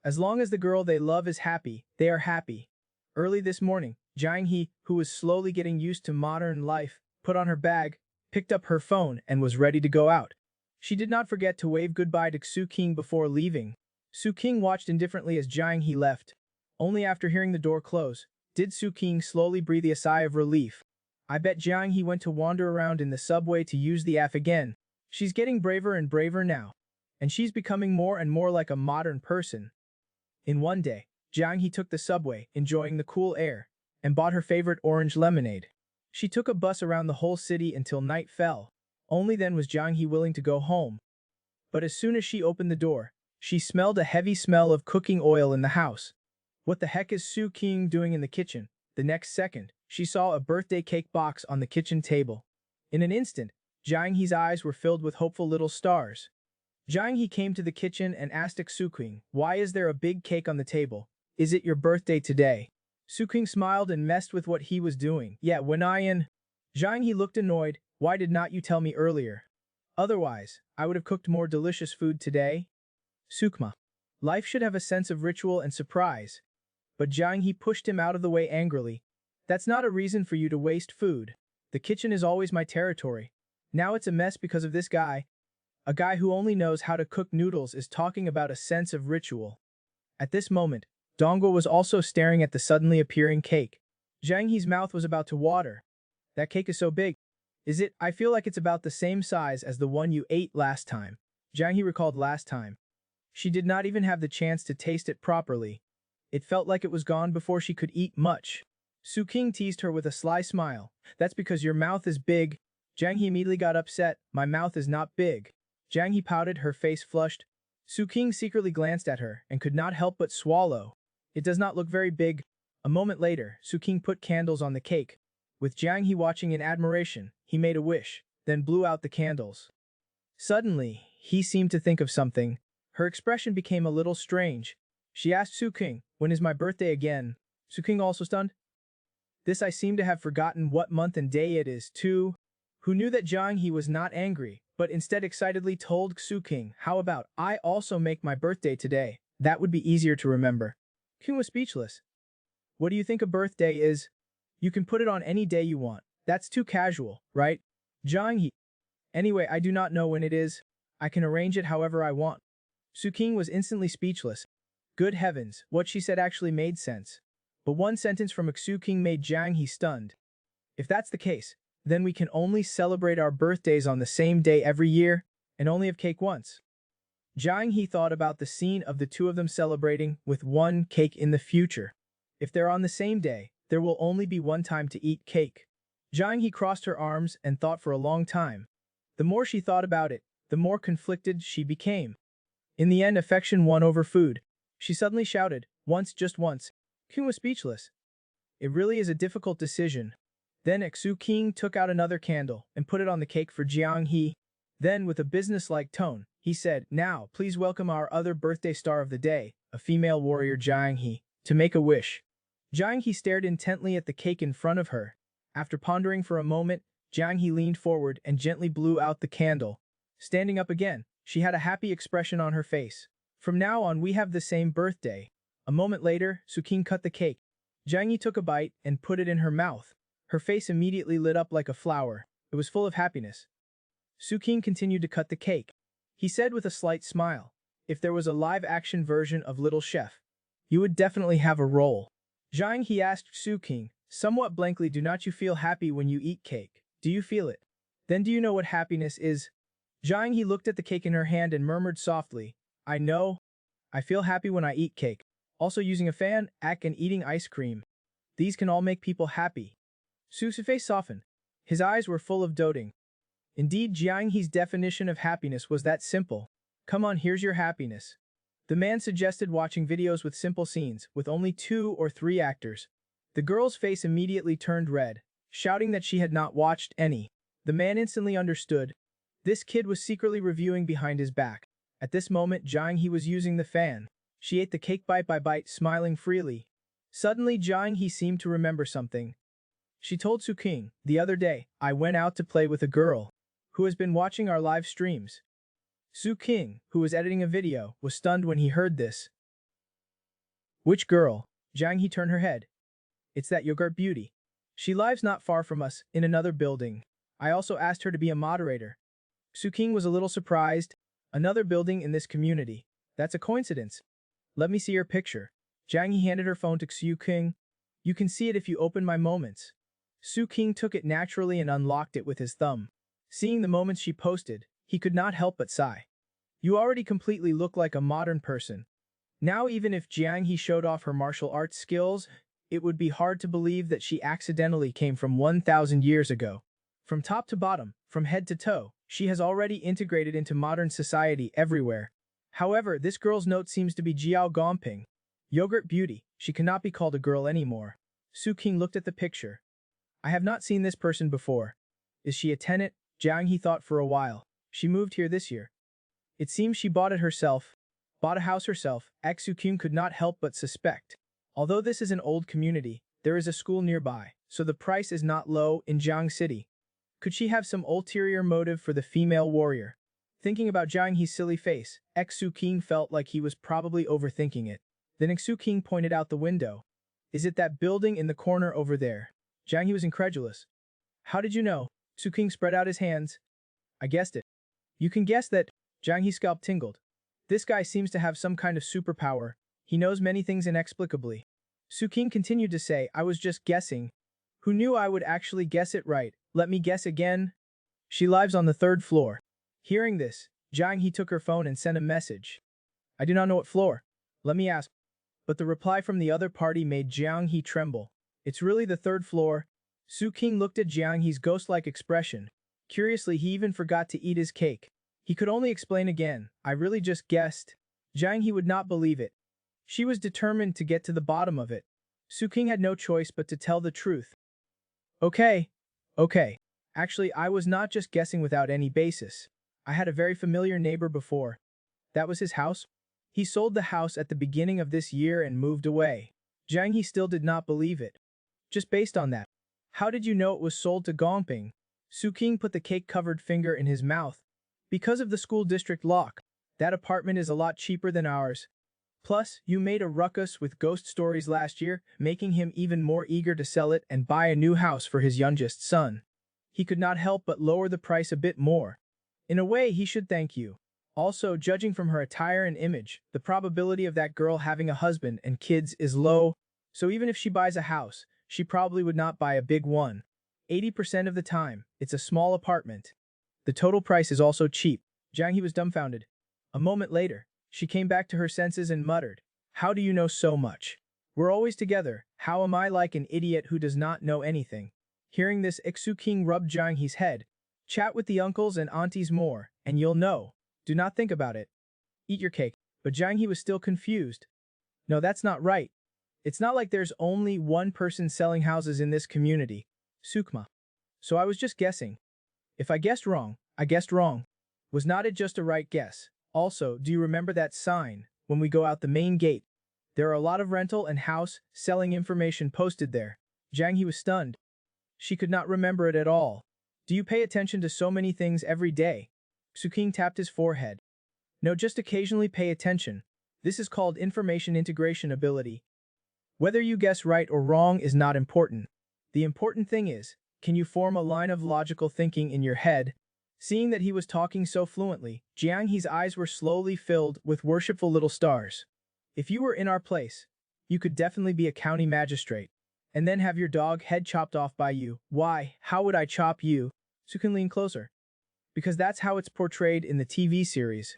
As long as the girl they love is happy, they are happy. Early this morning, Jiang He, who was slowly getting used to modern life, put on her bag, picked up her phone, and was ready to go out. She did not forget to wave goodbye to Su King before leaving. Su King watched indifferently as Jiang He left. Only after hearing the door close, did Su King slowly breathe a sigh of relief. I bet Jiang He went to wander around in the subway to use the app again. She's getting braver and braver now. And she's becoming more and more like a modern person. In one day, Jiang He took the subway, enjoying the cool air, and bought her favorite orange lemonade. She took a bus around the whole city until night fell. Only then was Jiang He willing to go home. But as soon as she opened the door, she smelled a heavy smell of cooking oil in the house. What the heck is Su King doing in the kitchen? The next second, she saw a birthday cake box on the kitchen table. In an instant, Jiang He's eyes were filled with hopeful little stars. Jiang He came to the kitchen and asked Su King, "Why is there a big cake on the table? Is it your birthday today?" Su King smiled and messed with what he was doing. "Yeah, when I in..." Jiang He looked annoyed. "Why did not you tell me earlier? Otherwise, I would have cooked more delicious food today." Sukma. Life should have a sense of ritual and surprise. But Jiang He pushed him out of the way angrily. "That's not a reason for you to waste food. The kitchen is always my territory. Now it's a mess because of this guy." A guy who only knows how to cook noodles is talking about a sense of ritual. At this moment, Dongguo was also staring at the suddenly appearing cake. Jiang He's mouth was about to water. "That cake is so big. Is it? I feel like it's about the same size as the one you ate last time." Jiang He recalled last time. She did not even have the chance to taste it properly. It felt like it was gone before she could eat much. Su King teased her with a sly smile. "That's because your mouth is big." Jiang He immediately got upset. "My mouth is not big." Jiang He pouted, her face flushed. Su King secretly glanced at her and could not help but swallow. "It does not look very big." A moment later, Su King put candles on the cake. With Jiang He watching in admiration, he made a wish, then blew out the candles. Suddenly, he seemed to think of something. Her expression became a little strange. She asked Su King, "When is my birthday again?" Su King also stunned. "This I seem to have forgotten what month and day it is, too." Who knew that Jiang He was not angry, but instead excitedly told Su King, "How about, I also make my birthday today. That would be easier to remember. King was speechless. What do you think a birthday is? You can put it on any day you want. That's too casual, right? Jiang He. Anyway, I do not know when it is. I can arrange it however I want. Su King was instantly speechless. Good heavens, what she said actually made sense. But one sentence from Su King made Jiang He stunned. If that's the case, then we can only celebrate our birthdays on the same day every year, and only have cake once. Jiang He thought about the scene of the two of them celebrating with one cake in the future. If they're on the same day, there will only be one time to eat cake. Jiang He crossed her arms and thought for a long time. The more she thought about it, the more conflicted she became. In the end, affection won over food. She suddenly shouted, once, just once. King was speechless. It really is a difficult decision. Then Su King took out another candle and put it on the cake for Jiang He. Then, with a business-like tone, he said, now, please welcome our other birthday star of the day, a female warrior Jiang He, to make a wish. Jiang He stared intently at the cake in front of her. After pondering for a moment, Jiang He leaned forward and gently blew out the candle. Standing up again, she had a happy expression on her face. From now on, we have the same birthday. A moment later, Su King cut the cake. Jiang He took a bite and put it in her mouth. Her face immediately lit up like a flower. It was full of happiness. Su King continued to cut the cake. He said with a slight smile, if there was a live-action version of Little Chef, you would definitely have a role. Jiang He asked Su King, somewhat blankly, do not you feel happy when you eat cake? Do you feel it? Then do you know what happiness is? Jiang He looked at the cake in her hand and murmured softly, I know. I feel happy when I eat cake. Also using a fan, and eating ice cream. These can all make people happy. Su's face softened. His eyes were full of doting. Indeed, Jiang He's definition of happiness was that simple. Come on, here's your happiness. The man suggested watching videos with simple scenes, with only 2 or 3 actors. The girl's face immediately turned red, shouting that she had not watched any. The man instantly understood. This kid was secretly reviewing behind his back. At this moment, Jiang He was using the fan. She ate the cake bite by bite, smiling freely. Suddenly, Jiang He seemed to remember something. She told Su King, the other day, I went out to play with a girl who has been watching our live streams. Su King, who was editing a video, was stunned when he heard this. Which girl? Jiang He turned her head. It's that yogurt beauty. She lives not far from us, in another building. I also asked her to be a moderator. Su King was a little surprised. Another building in this community. That's a coincidence. Let me see your picture. Jiang He handed her phone to Su King. You can see it if you open my moments. Su King took it naturally and unlocked it with his thumb. Seeing the moments she posted, he could not help but sigh. You already completely look like a modern person. Now even if Jiang He showed off her martial arts skills, it would be hard to believe that she accidentally came from 1,000 years ago. From top to bottom, from head to toe, she has already integrated into modern society everywhere. However, this girl's note seems to be Jiao Gongping. Yogurt beauty, she cannot be called a girl anymore. Su King looked at the picture. I have not seen this person before. Is she a tenant? Jiang He thought for a while. She moved here this year. It seems she bought it herself. Bought a house herself. Su King could not help but suspect. Although this is an old community, there is a school nearby, so the price is not low in Jiang City. Could she have some ulterior motive for the female warrior? Thinking about Jiang He's silly face, Su King felt like he was probably overthinking it. Then Su King pointed out the window. Is it that building in the corner over there? Jiang He was incredulous. How did you know? Su King spread out his hands. I guessed it. You can guess that. Jiang He's scalp tingled. This guy seems to have some kind of superpower. He knows many things inexplicably. Su King continued to say, I was just guessing. Who knew I would actually guess it right? Let me guess again. She lives on the 3rd floor. Hearing this, Jiang He took her phone and sent a message. I do not know what floor. Let me ask. But the reply from the other party made Jiang He tremble. It's really the 3rd floor. Su King looked at Jiang He's ghost-like expression. Curiously, he even forgot to eat his cake. He could only explain again, I really just guessed. Jiang He would not believe it. She was determined to get to the bottom of it. Su King had no choice but to tell the truth. Okay. Actually, I was not just guessing without any basis. I had a very familiar neighbor before. That was his house? He sold the house at the beginning of this year and moved away. Jiang He still did not believe it. Just based on that. How did you know it was sold to Gongping? Su King put the cake-covered finger in his mouth. Because of the school district lock. That apartment is a lot cheaper than ours. Plus, you made a ruckus with ghost stories last year, making him even more eager to sell it and buy a new house for his youngest son. He could not help but lower the price a bit more. In a way, he should thank you. Also, judging from her attire and image, the probability of that girl having a husband and kids is low, so even if she buys a house, she probably would not buy a big one. 80% of the time, it's a small apartment. The total price is also cheap. Jiang He was dumbfounded. A moment later, she came back to her senses and muttered, "How do you know so much? We're always together. How am I like an idiot who does not know anything?" Hearing this, Xu King rubbed Jiang He's head. "Chat with the uncles and aunties more, and you'll know. Do not think about it. Eat your cake." But Jiang He was still confused. "No, that's not right. It's not like there's only one person selling houses in this community. Sukma. So I was just guessing. If I guessed wrong, I guessed wrong. Was not it just a right guess? Also, do you remember that sign, when we go out the main gate? There are a lot of rental and house selling information posted there." Jiang He was stunned. She could not remember it at all. "Do you pay attention to so many things every day?" Xu King tapped his forehead. "No, just occasionally pay attention. This is called information integration ability. Whether you guess right or wrong is not important. The important thing is, can you form a line of logical thinking in your head?" Seeing that he was talking so fluently, Jiang He's eyes were slowly filled with worshipful little stars. "If you were in our place, you could definitely be a county magistrate, and then have your dog head chopped off by you." "Why, how would I chop you?" Su King leaned closer. "Because that's how it's portrayed in the TV series.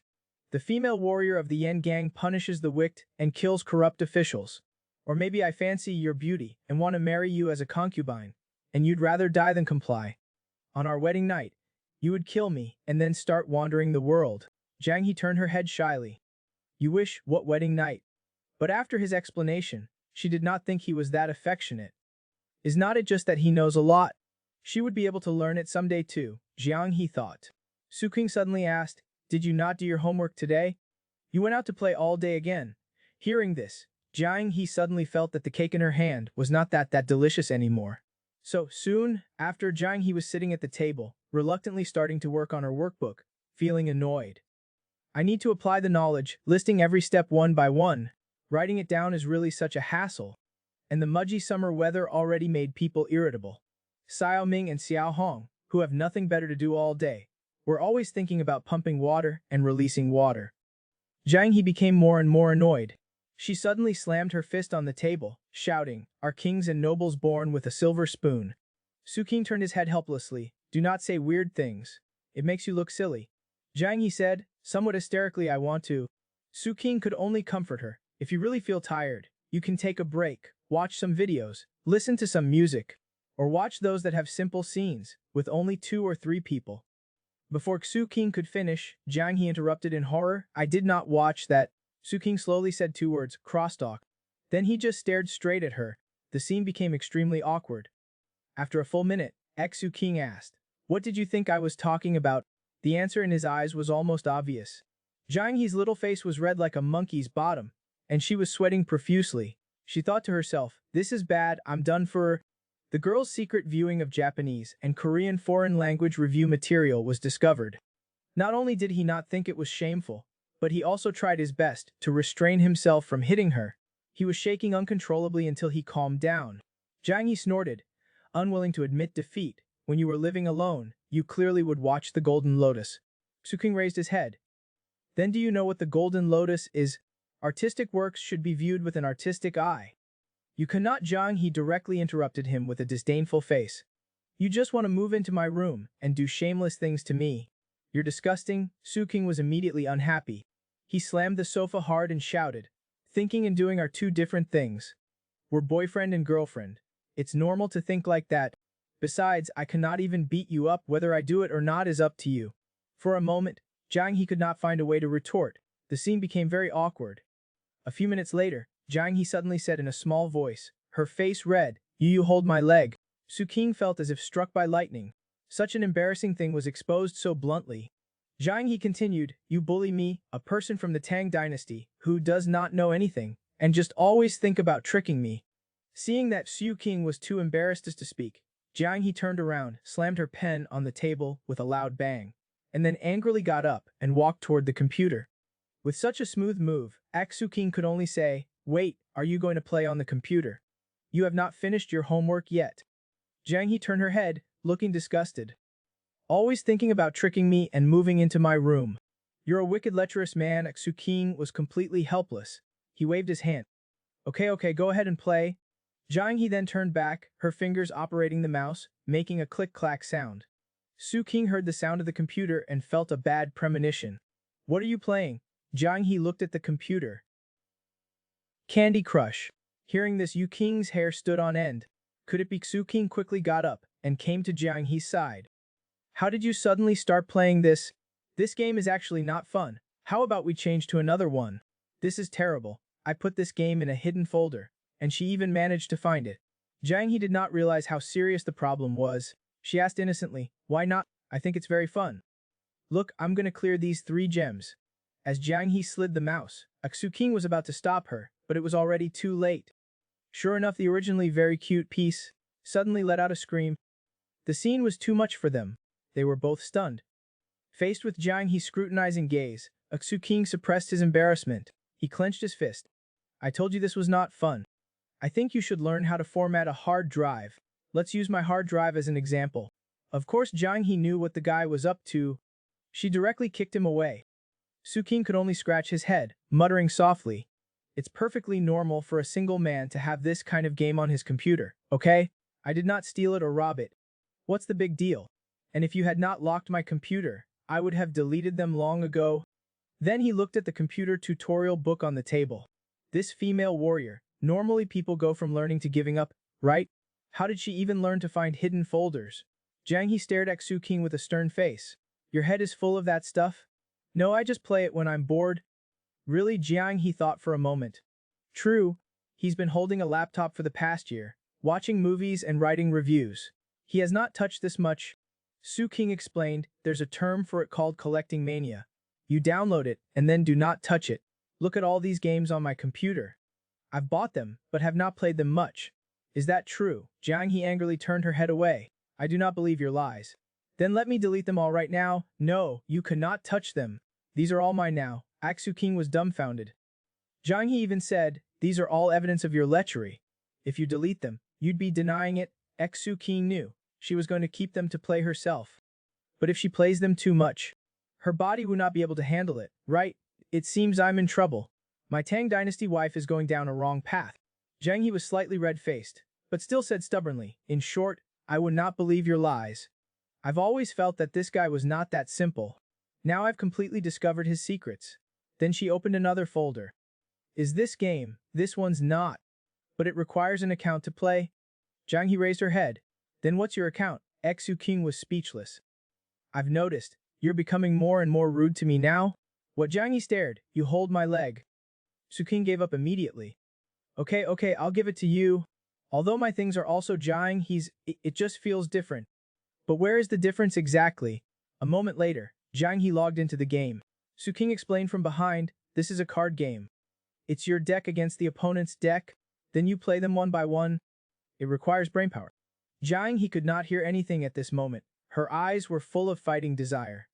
The female warrior of the Yen gang punishes the wicked and kills corrupt officials. Or maybe I fancy your beauty and want to marry you as a concubine, and you'd rather die than comply. On our wedding night, you would kill me and then start wandering the world." Jiang He turned her head shyly. "You wish, what wedding night?" But after his explanation, she did not think he was that affectionate. Is not it just that he knows a lot? She would be able to learn it someday too, Jiang He thought. Su King suddenly asked, "Did you not do your homework today? You went out to play all day again." Hearing this, Jiang He suddenly felt that the cake in her hand was not that delicious anymore. So, soon after, Jiang He was sitting at the table, reluctantly starting to work on her workbook, feeling annoyed. "I need to apply the knowledge, listing every step one by one. Writing it down is really such a hassle. And the mudgy summer weather already made people irritable. Xiao Ming and Xiao Hong, who have nothing better to do all day, were always thinking about pumping water and releasing water." Jiang He became more and more annoyed. She suddenly slammed her fist on the table, shouting, "Are kings and nobles born with a silver spoon?" Su King turned his head helplessly. "Do not say weird things. It makes you look silly." Jiang He said, somewhat hysterically, "I want to." Su King could only comfort her. "If you really feel tired, you can take a break, watch some videos, listen to some music, or watch those that have simple scenes, with only 2 or 3 people. Before Su King could finish, Jiang He interrupted in horror. "I did not watch that." Su King slowly said 2 words, "crosstalk." Then he just stared straight at her. The scene became extremely awkward. After a full minute, Su King asked, "What did you think I was talking about?" The answer in his eyes was almost obvious. Jiang He's little face was red like a monkey's bottom, and she was sweating profusely. She thought to herself, "This is bad, I'm done for." The girl's secret viewing of Japanese and Korean foreign language review material was discovered. Not only did he not think it was shameful, but he also tried his best to restrain himself from hitting her. He was shaking uncontrollably until he calmed down. Jiang He snorted, unwilling to admit defeat. "When you were living alone, you clearly would watch The Golden Lotus." Su King raised his head. "Then do you know what The Golden Lotus is? Artistic works should be viewed with an artistic eye." "You cannot." Jiang He directly interrupted him with a disdainful face. "You just want to move into my room and do shameless things to me. You're disgusting." Su King was immediately unhappy. He slammed the sofa hard and shouted, "Thinking and doing are 2 different things. We're boyfriend and girlfriend. It's normal to think like that. Besides, I cannot even beat you up. Whether I do it or not is up to you." For a moment, Jiang He could not find a way to retort. The scene became very awkward. A few minutes later, Jiang He suddenly said in a small voice, her face red, You hold my leg." Su King felt as if struck by lightning. Such an embarrassing thing was exposed so bluntly. Jiang He continued, "You bully me, a person from the Tang dynasty, who does not know anything, and just always think about tricking me." Seeing that Su King was too embarrassed as to speak, Jiang He turned around, slammed her pen on the table with a loud bang, and then angrily got up and walked toward the computer. With such a smooth move, Aksuking could only say, "Wait, are you going to play on the computer? You have not finished your homework yet." Jiang He turned her head, looking disgusted. "Always thinking about tricking me and moving into my room. You're a wicked lecherous man." Aksuking was completely helpless. He waved his hand. Okay, go ahead and play." Jiang He then turned back, her fingers operating the mouse, making a click-clack sound. Su King heard the sound of the computer and felt a bad premonition. "What are you playing?" Jiang He looked at the computer. "Candy Crush." Hearing this, Yu King's hair stood on end. Could it be? Su King quickly got up and came to Jiang He's side. "How did you suddenly start playing this? This game is actually not fun. How about we change to another one? This is terrible. I put this game in a hidden folder, and she even managed to find it." Jiang He did not realize how serious the problem was. She asked innocently, "Why not? I think it's very fun. Look, I'm gonna clear these 3 gems." As Jiang He slid the mouse, Aksu King was about to stop her, but it was already too late. Sure enough, the originally very cute piece suddenly let out a scream. The scene was too much for them. They were both stunned. Faced with Jiang He's scrutinizing gaze, Aksu King suppressed his embarrassment. He clenched his fist. "I told you this was not fun. I think you should learn how to format a hard drive. Let's use my hard drive as an example." Of course, Jiang He knew what the guy was up to. She directly kicked him away. Su King could only scratch his head, muttering softly, "It's perfectly normal for a single man to have this kind of game on his computer, okay? I did not steal it or rob it. What's the big deal? And if you had not locked my computer, I would have deleted them long ago." Then he looked at the computer tutorial book on the table. This female warrior, normally people go from learning to giving up, right? How did she even learn to find hidden folders? Jiang He stared at Su King with a stern face. "Your head is full of that stuff?" "No, I just play it when I'm bored." "Really?" Jiang He thought for a moment. True, he's been holding a laptop for the past year, watching movies and writing reviews. He has not touched this much. Su King explained, "There's a term for it called collecting mania. You download it, and then do not touch it. Look at all these games on my computer. I've bought them, but have not played them much." "Is that true?" Jiang He angrily turned her head away. "I do not believe your lies." "Then let me delete them all right now." "No, you cannot touch them. These are all mine now." Aksu King was dumbfounded. Jiang He even said, "These are all evidence of your lechery. If you delete them, you'd be denying it." Aksu King knew she was going to keep them to play herself. But if she plays them too much, her body would not be able to handle it, right? "It seems I'm in trouble. My Tang Dynasty wife is going down a wrong path." Jiang He was slightly red-faced, but still said stubbornly, "In short, I would not believe your lies. I've always felt that this guy was not that simple. Now I've completely discovered his secrets." Then she opened another folder. "Is this game? This one's not. But it requires an account to play." Jiang He raised her head. "Then what's your account?" Exu King was speechless. "I've noticed. You're becoming more and more rude to me now." What? Jiang He stared. "You hold my leg." Su King gave up immediately. Okay, I'll give it to you. Although my things are also Jiang He's, it just feels different." "But where is the difference exactly?" A moment later, Jiang He logged into the game. Su King explained from behind, "This is a card game. It's your deck against the opponent's deck. Then you play them one by one. It requires brainpower." Jiang He could not hear anything at this moment. Her eyes were full of fighting desire.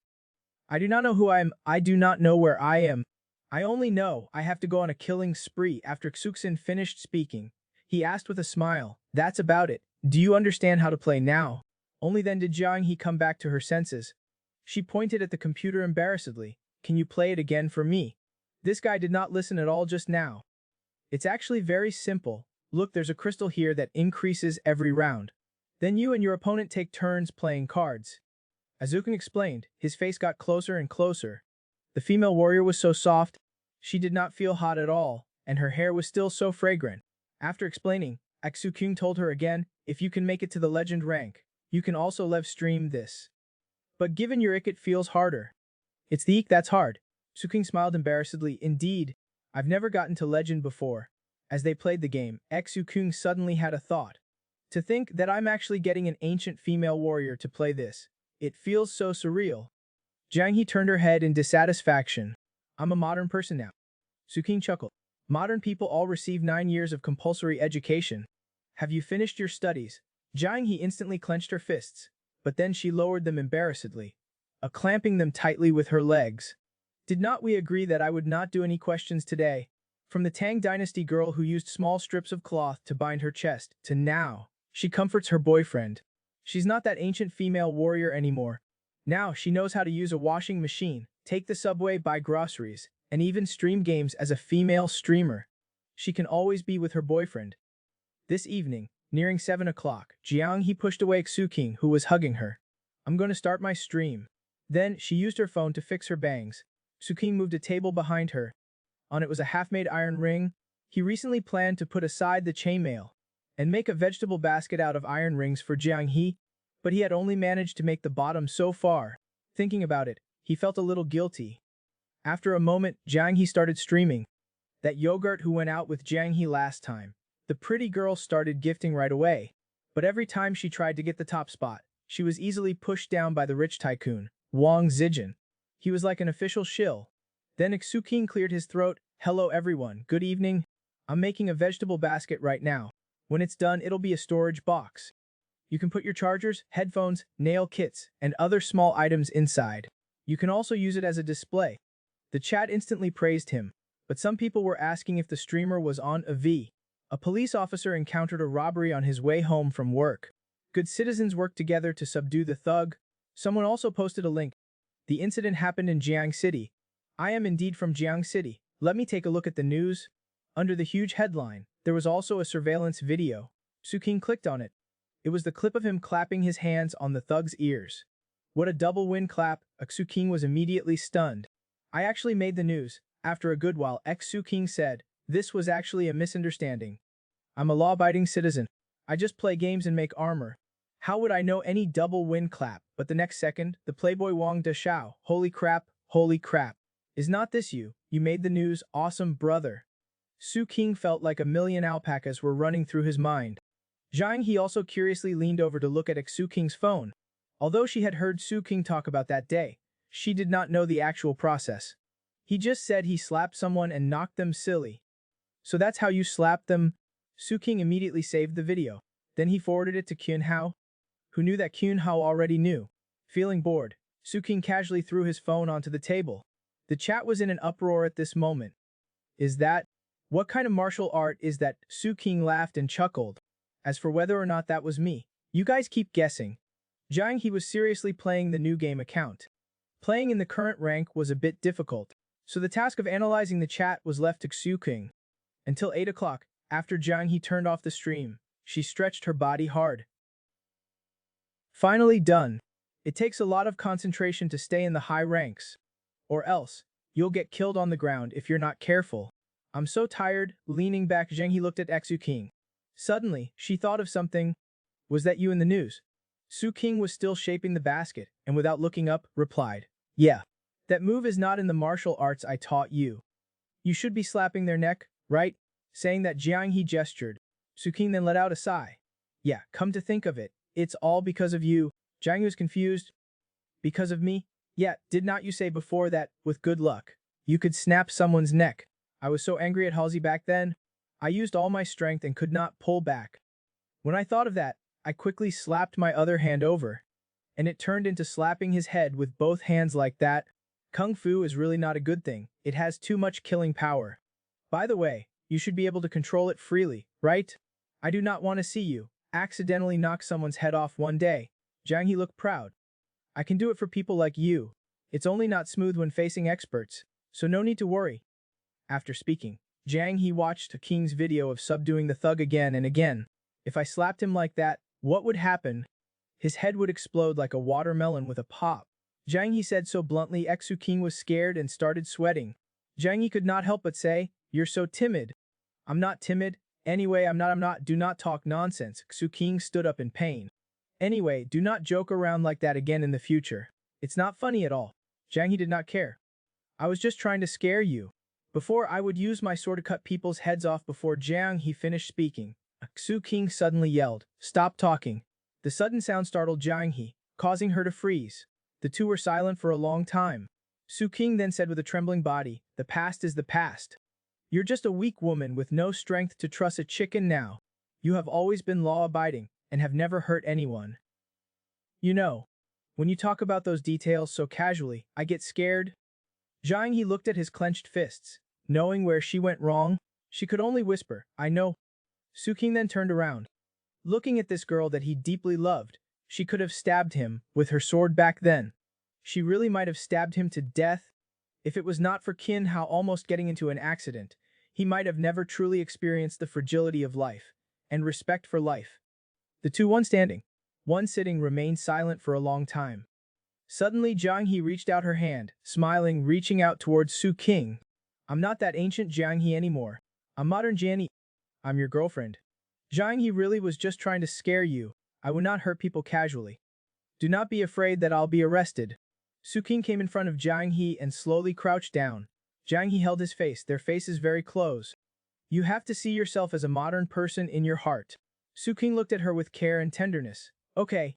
"I do not know who I am. I do not know where I am. I only know I have to go on a killing spree." After Xuxin finished speaking, he asked with a smile, "That's about it. Do you understand how to play now?" Only then did Jiang He come back to her senses. She pointed at the computer embarrassedly. "Can you play it again for me?" This guy did not listen at all just now. "It's actually very simple. Look, there's a crystal here that increases every round. Then you and your opponent take turns playing cards." As Zukin explained, his face got closer and closer. The female warrior was so soft, she did not feel hot at all, and her hair was still so fragrant. After explaining, Aksu King told her again, "If you can make it to the legend rank, you can also live stream this. But given your ick, it feels harder." "It's the ick that's hard." Su King smiled embarrassedly. "Indeed, I've never gotten to legend before." As they played the game, Aksu King suddenly had a thought. "To think that I'm actually getting an ancient female warrior to play this. It feels so surreal." Jiang He turned her head in dissatisfaction. "I'm a modern person now." Su King chuckled. "Modern people all receive 9 years of compulsory education. Have you finished your studies?" Jiang He instantly clenched her fists, but then she lowered them embarrassedly, clamping them tightly with her legs. Did not we agree that I would not do any questions today? From the Tang Dynasty girl who used small strips of cloth to bind her chest, to now, she comforts her boyfriend. She's not that ancient female warrior anymore. Now she knows how to use a washing machine, take the subway, buy groceries, and even stream games as a female streamer. She can always be with her boyfriend. This evening, nearing 7 o'clock, Jiang He pushed away Xuking, who was hugging her. I'm going to start my stream. Then, she used her phone to fix her bangs. Xuking moved a table behind her. On it was a half-made iron ring. He recently planned to put aside the chainmail and make a vegetable basket out of iron rings for Jiang He, but he had only managed to make the bottom so far. Thinking about it, he felt a little guilty. After a moment, Jiang He started streaming. That yogurt who went out with Jiang He last time. The pretty girl started gifting right away, but every time she tried to get the top spot, she was easily pushed down by the rich tycoon, Wang Zijin. He was like an official shill. Then Xuking cleared his throat. Hello everyone, good evening. I'm making a vegetable basket right now. When it's done, it'll be a storage box. You can put your chargers, headphones, nail kits, and other small items inside. You can also use it as a display. The chat instantly praised him, but some people were asking if the streamer was on a V. A police officer encountered a robbery on his way home from work. Good citizens worked together to subdue the thug. Someone also posted a link. The incident happened in Jiang City. I am indeed from Jiang City. Let me take a look at the news. Under the huge headline, there was also a surveillance video. Xuking clicked on it. It was the clip of him clapping his hands on the thug's ears. What a double win clap. Xuking was immediately stunned. I actually made the news. After a good while, Xuking said, this was actually a misunderstanding. I'm a law-abiding citizen. I just play games and make armor. How would I know any double win clap? But the next second, the playboy Wang Deshao. Holy crap, holy crap. Is not this you? You made the news, awesome brother. Xuking felt like a million alpacas were running through his mind. Jiang He also curiously leaned over to look at Xuking's phone. Although she had heard Xuking talk about that day, she did not know the actual process. He just said he slapped someone and knocked them silly. So that's how you slapped them? Xuking immediately saved the video. Then he forwarded it to Kyunhao, who knew that Kyunhao already knew. Feeling bored, Xuking casually threw his phone onto the table. The chat was in an uproar at this moment. Is that? What kind of martial art is that? Xuking laughed and chuckled. As for whether or not that was me, you guys keep guessing. Jiang He was seriously playing the new game account. Playing in the current rank was a bit difficult, so the task of analyzing the chat was left to Xuking. Until 8 o'clock, after Jiang He turned off the stream, she stretched her body hard. Finally done. It takes a lot of concentration to stay in the high ranks. Or else, you'll get killed on the ground if you're not careful. I'm so tired. Leaning back, Jiang He looked at Xuking. Suddenly, she thought of something. Was that you in the news? Xuking was still shaping the basket, and without looking up, replied, yeah. That move is not in the martial arts I taught you. You should be slapping their neck, right? Saying that, Jiang He gestured. Xuking then let out a sigh. Yeah, come to think of it, it's all because of you. Jiang He was confused. Because of me? Yeah, did not you say before that, with good luck, you could snap someone's neck? I was so angry at Halsey back then. I used all my strength and could not pull back. When I thought of that, I quickly slapped my other hand over. And it turned into slapping his head with both hands like that. Kung Fu is really not a good thing. It has too much killing power. By the way, you should be able to control it freely, right? I do not want to see you accidentally knock someone's head off one day. Jiang He looked proud. I can do it for people like you. It's only not smooth when facing experts, so no need to worry. After speaking, Jiang He watched King's video of subduing the thug again and again. If I slapped him like that, what would happen? His head would explode like a watermelon with a pop. Jiang He said so bluntly. Xuking was scared and started sweating. Jiang He could not help but say, you're so timid. I'm not timid. Anyway, I'm not. Do not talk nonsense. Xuking stood up in pain. Anyway, do not joke around like that again in the future. It's not funny at all. Jiang He did not care. I was just trying to scare you. Before I would use my sword to cut people's heads off. Before Jiang He finished speaking, Xuking suddenly yelled, stop talking. The sudden sound startled Jiang He, causing her to freeze. The two were silent for a long time. Xuking then said with a trembling body, the past is the past. You're just a weak woman with no strength to truss a chicken now. You have always been law-abiding and have never hurt anyone. You know, when you talk about those details so casually, I get scared. Jiang He looked at his clenched fists. Knowing where she went wrong, she could only whisper, I know. Suking then turned around. Looking at this girl that he deeply loved, she could have stabbed him with her sword back then. She really might have stabbed him to death. If it was not for Qin Hao almost getting into an accident, he might have never truly experienced the fragility of life and respect for life. The two, one standing, one sitting, remained silent for a long time. Suddenly Jiang He reached out her hand, smiling, reaching out towards Su King. I'm not that ancient Jiang He anymore. I'm modern Jiang He. I'm your girlfriend. Jiang He really was just trying to scare you. I would not hurt people casually. Do not be afraid that I'll be arrested. Su King came in front of Jiang He and slowly crouched down. Jiang He held his face, their faces very close. You have to see yourself as a modern person in your heart. Su King looked at her with care and tenderness. Okay.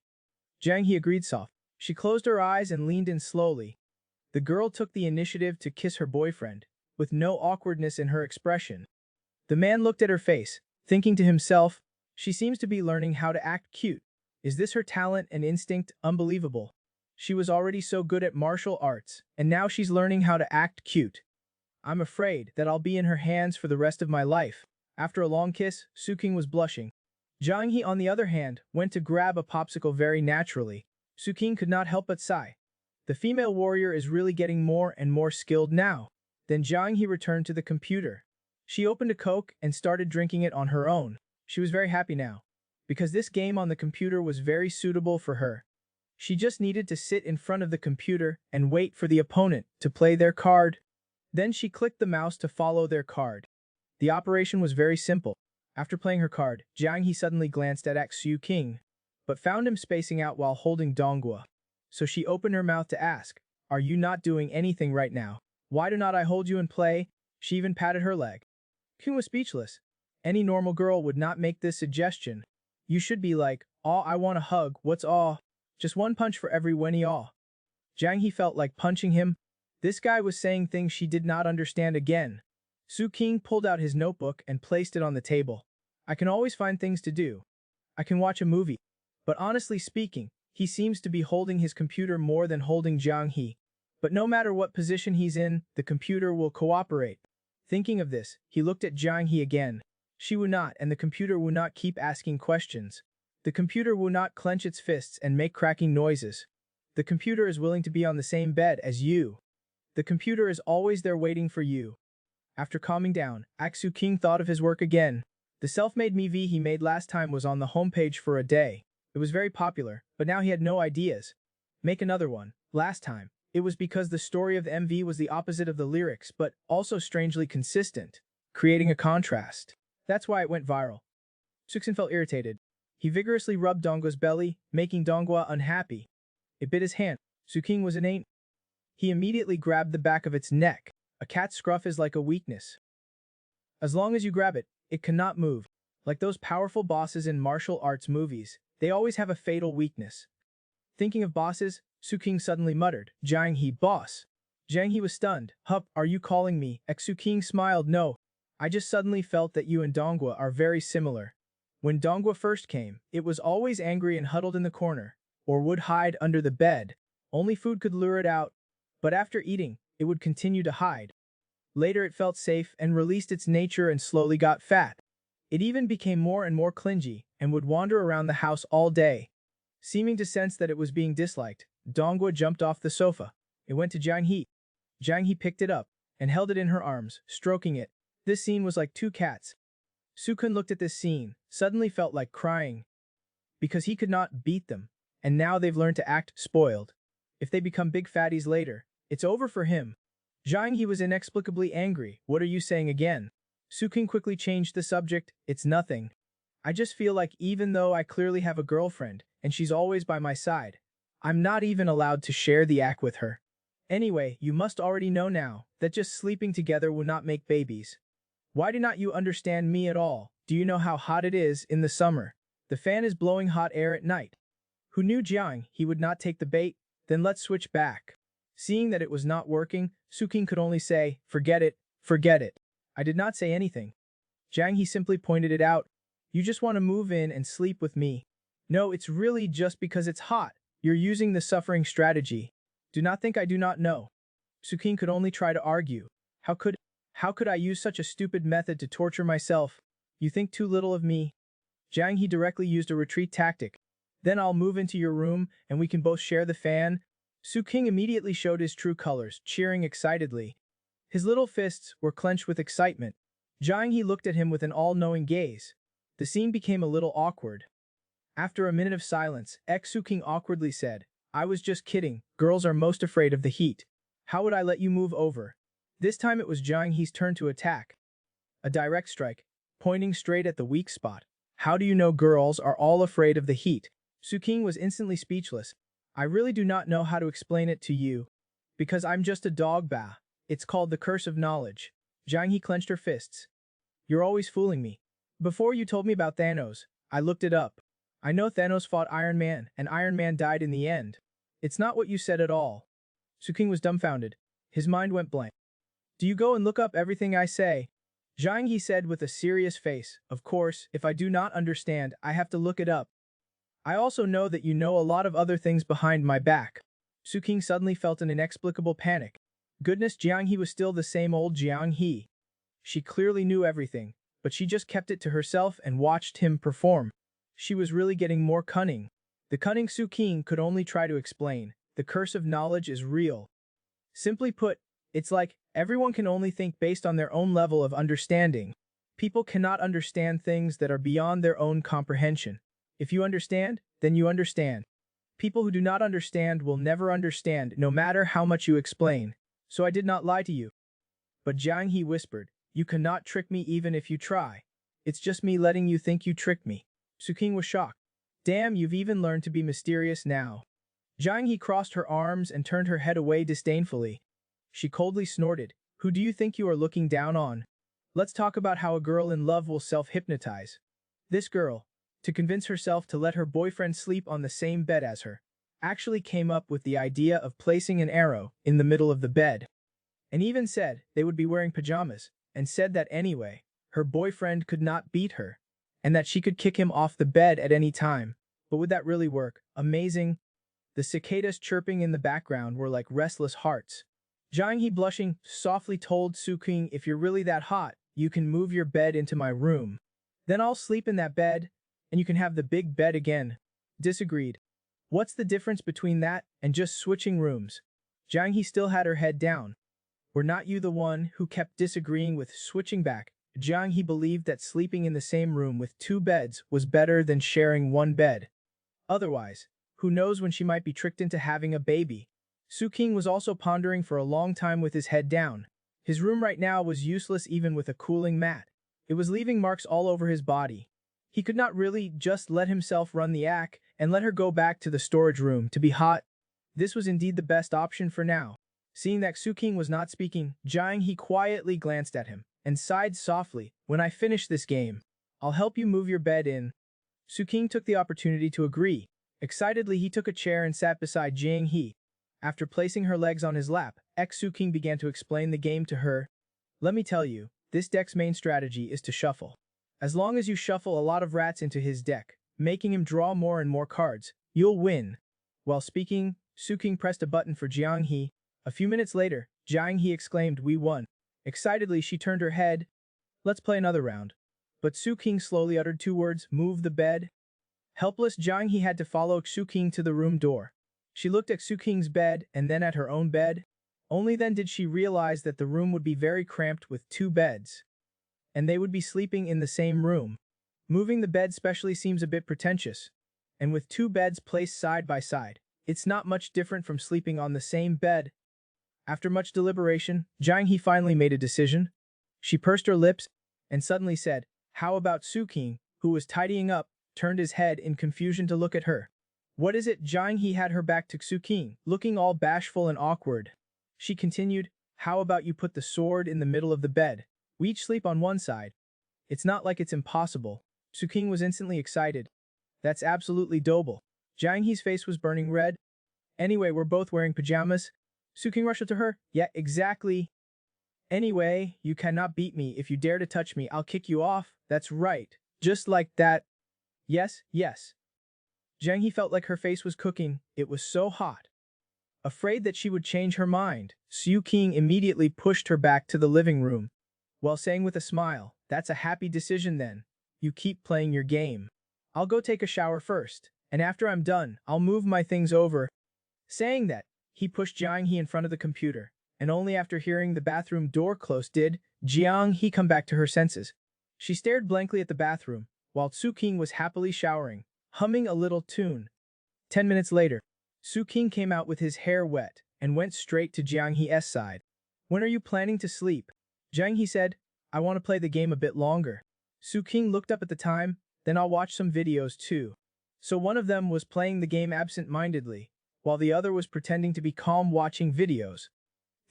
Jiang He agreed soft. She closed her eyes and leaned in slowly. The girl took the initiative to kiss her boyfriend, with no awkwardness in her expression. The man looked at her face, thinking to himself, she seems to be learning how to act cute. Is this her talent and instinct? Unbelievable. She was already so good at martial arts, and now she's learning how to act cute. I'm afraid that I'll be in her hands for the rest of my life. After a long kiss, Su King was blushing. Jiang He, on the other hand, went to grab a popsicle very naturally. Su King could not help but sigh. The female warrior is really getting more and more skilled now. Then Jiang He returned to the computer. She opened a Coke and started drinking it on her own. She was very happy now, because this game on the computer was very suitable for her. She just needed to sit in front of the computer and wait for the opponent to play their card. Then she clicked the mouse to follow their card. The operation was very simple. After playing her card, Jiang He suddenly glanced at Su King, but found him spacing out while holding Donghua. So she opened her mouth to ask, are you not doing anything right now? Why do not I hold you and play? She even patted her leg. King was speechless. Any normal girl would not make this suggestion. You should be like, aw, I want a hug, what's aw? Just one punch for every Wenny aw. Jiang He felt like punching him. This guy was saying things she did not understand again. Su King pulled out his notebook and placed it on the table. I can always find things to do. I can watch a movie. But honestly speaking, he seems to be holding his computer more than holding Jiang He. But no matter what position he's in, the computer will cooperate. Thinking of this, he looked at Jiang He again. She would not, and the computer would not keep asking questions. The computer will not clench its fists and make cracking noises. The computer is willing to be on the same bed as you. The computer is always there waiting for you. After calming down, Su King thought of his work again. The self-made MV he made last time was on the homepage for a day. It was very popular, but now he had no ideas. Make another one. Last time, it was because the story of the MV was the opposite of the lyrics, but also strangely consistent, creating a contrast. That's why it went viral. Suksin felt irritated. He vigorously rubbed Donggua's belly, making Donghua unhappy. It bit his hand. Su King was inane. He immediately grabbed the back of its neck. A cat's scruff is like a weakness. As long as you grab it, it cannot move. Like those powerful bosses in martial arts movies, they always have a fatal weakness. Thinking of bosses, Su King suddenly muttered, Jiang He, boss. Jiang He was stunned. Hup, are you calling me? Su King smiled. No. I just suddenly felt that you and Donghua are very similar. When Donghua first came, it was always angry and huddled in the corner, or would hide under the bed. Only food could lure it out. But after eating, it would continue to hide. Later it felt safe and released its nature and slowly got fat. It even became more and more clingy and would wander around the house all day. Seeming to sense that it was being disliked, Donghua jumped off the sofa. It went to Jiang He. Jiang He picked it up and held it in her arms, stroking it. This scene was like two cats. Su Kun looked at this scene, suddenly felt like crying. Because he could not beat them, and now they've learned to act spoiled. If they become big fatties later, it's over for him. Jiang He was inexplicably angry. What are you saying again? Su King quickly changed the subject. It's nothing. I just feel like even though I clearly have a girlfriend, and she's always by my side, I'm not even allowed to share the act with her. Anyway, you must already know now that just sleeping together will not make babies. Why do not you understand me at all? Do you know how hot it is in the summer? The fan is blowing hot air at night. Who knew Jiang He would not take the bait? Then let's switch back. Seeing that it was not working, Su King could only say, forget it, forget it. I did not say anything. Jiang He simply pointed it out. You just want to move in and sleep with me. No, it's really just because it's hot. You're using the suffering strategy. Do not think I do not know. Suking could only try to argue. How could, how could I use such a stupid method to torture myself? You think too little of me. Jiang He directly used a retreat tactic. Then I'll move into your room and we can both share the fan. Suking immediately showed his true colors, cheering excitedly. His little fists were clenched with excitement. Jiang He looked at him with an all-knowing gaze. The scene became a little awkward. After a minute of silence, Suking awkwardly said, I was just kidding, girls are most afraid of the heat. How would I let you move over? This time it was Jiang He's turn to attack. A direct strike, pointing straight at the weak spot. How do you know girls are all afraid of the heat? Suking was instantly speechless. I really do not know how to explain it to you. Because I'm just a dog ba. It's called the curse of knowledge. Jiang He clenched her fists. You're always fooling me. Before you told me about Thanos, I looked it up. I know Thanos fought Iron Man, and Iron Man died in the end. It's not what you said at all. Suking was dumbfounded. His mind went blank. Do you go and look up everything I say? Jiang He said with a serious face, of course, if I do not understand, I have to look it up. I also know that you know a lot of other things behind my back. Suking suddenly felt an inexplicable panic. Goodness, Jiang He was still the same old Jiang He. She clearly knew everything, but she just kept it to herself and watched him perform. She was really getting more cunning. The cunning Suking could only try to explain. The curse of knowledge is real. Simply put, it's like everyone can only think based on their own level of understanding. People cannot understand things that are beyond their own comprehension. If you understand, then you understand. People who do not understand will never understand no matter how much you explain. So I did not lie to you. But Jiang He whispered, you cannot trick me even if you try. It's just me letting you think you tricked me. Suking was shocked. Damn, you've even learned to be mysterious now. Jiang He crossed her arms and turned her head away disdainfully. She coldly snorted, who do you think you are looking down on? Let's talk about how a girl in love will self-hypnotize. This girl, to convince herself to let her boyfriend sleep on the same bed as her, actually came up with the idea of placing an arrow in the middle of the bed. And even said they would be wearing pajamas, and said that anyway, her boyfriend could not beat her, and that she could kick him off the bed at any time. But would that really work? Amazing. The cicadas chirping in the background were like restless hearts. Jiang He blushing softly told Suking, if you're really that hot, you can move your bed into my room. Then I'll sleep in that bed, and you can have the big bed again. Disagreed. What's the difference between that and just switching rooms? Jiang He still had her head down. Were not you the one who kept disagreeing with switching back? Jiang He believed that sleeping in the same room with two beds was better than sharing one bed. Otherwise, who knows when she might be tricked into having a baby. Suking was also pondering for a long time with his head down. His room right now was useless even with a cooling mat. It was leaving marks all over his body. He could not really just let himself run the act and let her go back to the storage room to be hot. This was indeed the best option for now. Seeing that Suking was not speaking, Jiang He quietly glanced at him and sighed softly, when I finish this game, I'll help you move your bed in. Suking took the opportunity to agree. Excitedly, he took a chair and sat beside Jiang He. After placing her legs on his lap, Suking began to explain the game to her. Let me tell you, this deck's main strategy is to shuffle. As long as you shuffle a lot of rats into his deck, making him draw more and more cards, you'll win. While speaking, Suking pressed a button for Jiang He. A few minutes later, Jiang He exclaimed, we won. Excitedly, she turned her head. Let's play another round. But Suking slowly uttered two words, move the bed. Helpless, Jiang He had to follow Suking to the room door. She looked at Suking's bed and then at her own bed. Only then did she realize that the room would be very cramped with two beds. And they would be sleeping in the same room. Moving the bed specially seems a bit pretentious. And with two beds placed side by side, it's not much different from sleeping on the same bed. After much deliberation, Jiang He finally made a decision. She pursed her lips and suddenly said, how about Suking, who was tidying up, turned his head in confusion to look at her. What is it? Jiang He had her back to Suking, looking all bashful and awkward. She continued, how about you put the sword in the middle of the bed? We each sleep on one side. It's not like it's impossible. Suking was instantly excited. That's absolutely doable. Jiang He's face was burning red. Anyway, we're both wearing pajamas. Suking rushed to her. Yeah, exactly. Anyway, you cannot beat me. If you dare to touch me, I'll kick you off. That's right. Just like that. Yes, yes. Jiang He felt like her face was cooking. It was so hot. Afraid that she would change her mind, Su King immediately pushed her back to the living room, while saying with a smile, "That's a happy decision then. You keep playing your game. I'll go take a shower first, and after I'm done, I'll move my things over." Saying that, he pushed Jiang He in front of the computer, and only after hearing the bathroom door close did Jiang He come back to her senses. She stared blankly at the bathroom, while Su King was happily showering, humming a little tune. 10 minutes later, Su King came out with his hair wet and went straight to Jiang He's side. "When are you planning to sleep?" Jiang He said, "I want to play the game a bit longer." Su King looked up at the time, "Then I'll watch some videos too." So one of them was playing the game absent-mindedly, while the other was pretending to be calm watching videos.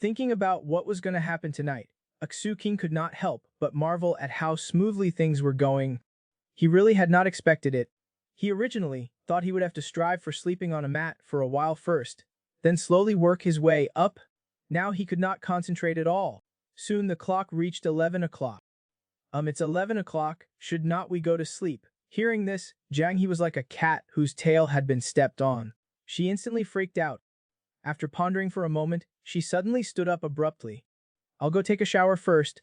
Thinking about what was going to happen tonight, Su King could not help but marvel at how smoothly things were going. He really had not expected it. He originally thought he would have to strive for sleeping on a mat for a while first, then slowly work his way up. Now he could not concentrate at all. Soon the clock reached 11 o'clock. It's 11 o'clock, should not we go to sleep?" Hearing this, Jiang He was like a cat whose tail had been stepped on. She instantly freaked out. After pondering for a moment, she suddenly stood up abruptly. "I'll go take a shower first."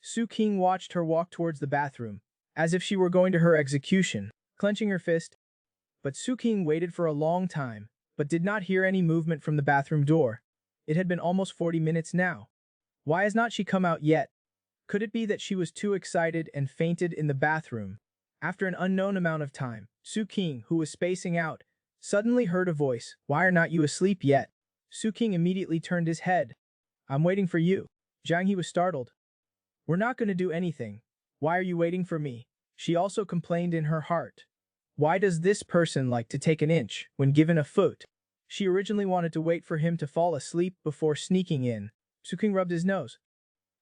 Su King watched her walk towards the bathroom, as if she were going to her execution, clenching her fist. But Su King waited for a long time, but did not hear any movement from the bathroom door. It had been almost 40 minutes now. Why has not she come out yet? Could it be that she was too excited and fainted in the bathroom? After an unknown amount of time, Su King, who was spacing out, suddenly heard a voice, "Why are not you asleep yet?" Su King immediately turned his head. "I'm waiting for you." Jiang He was startled. "We're not going to do anything. Why are you waiting for me?" She also complained in her heart. Why does this person like to take an inch when given a foot? She originally wanted to wait for him to fall asleep before sneaking in. Su King rubbed his nose.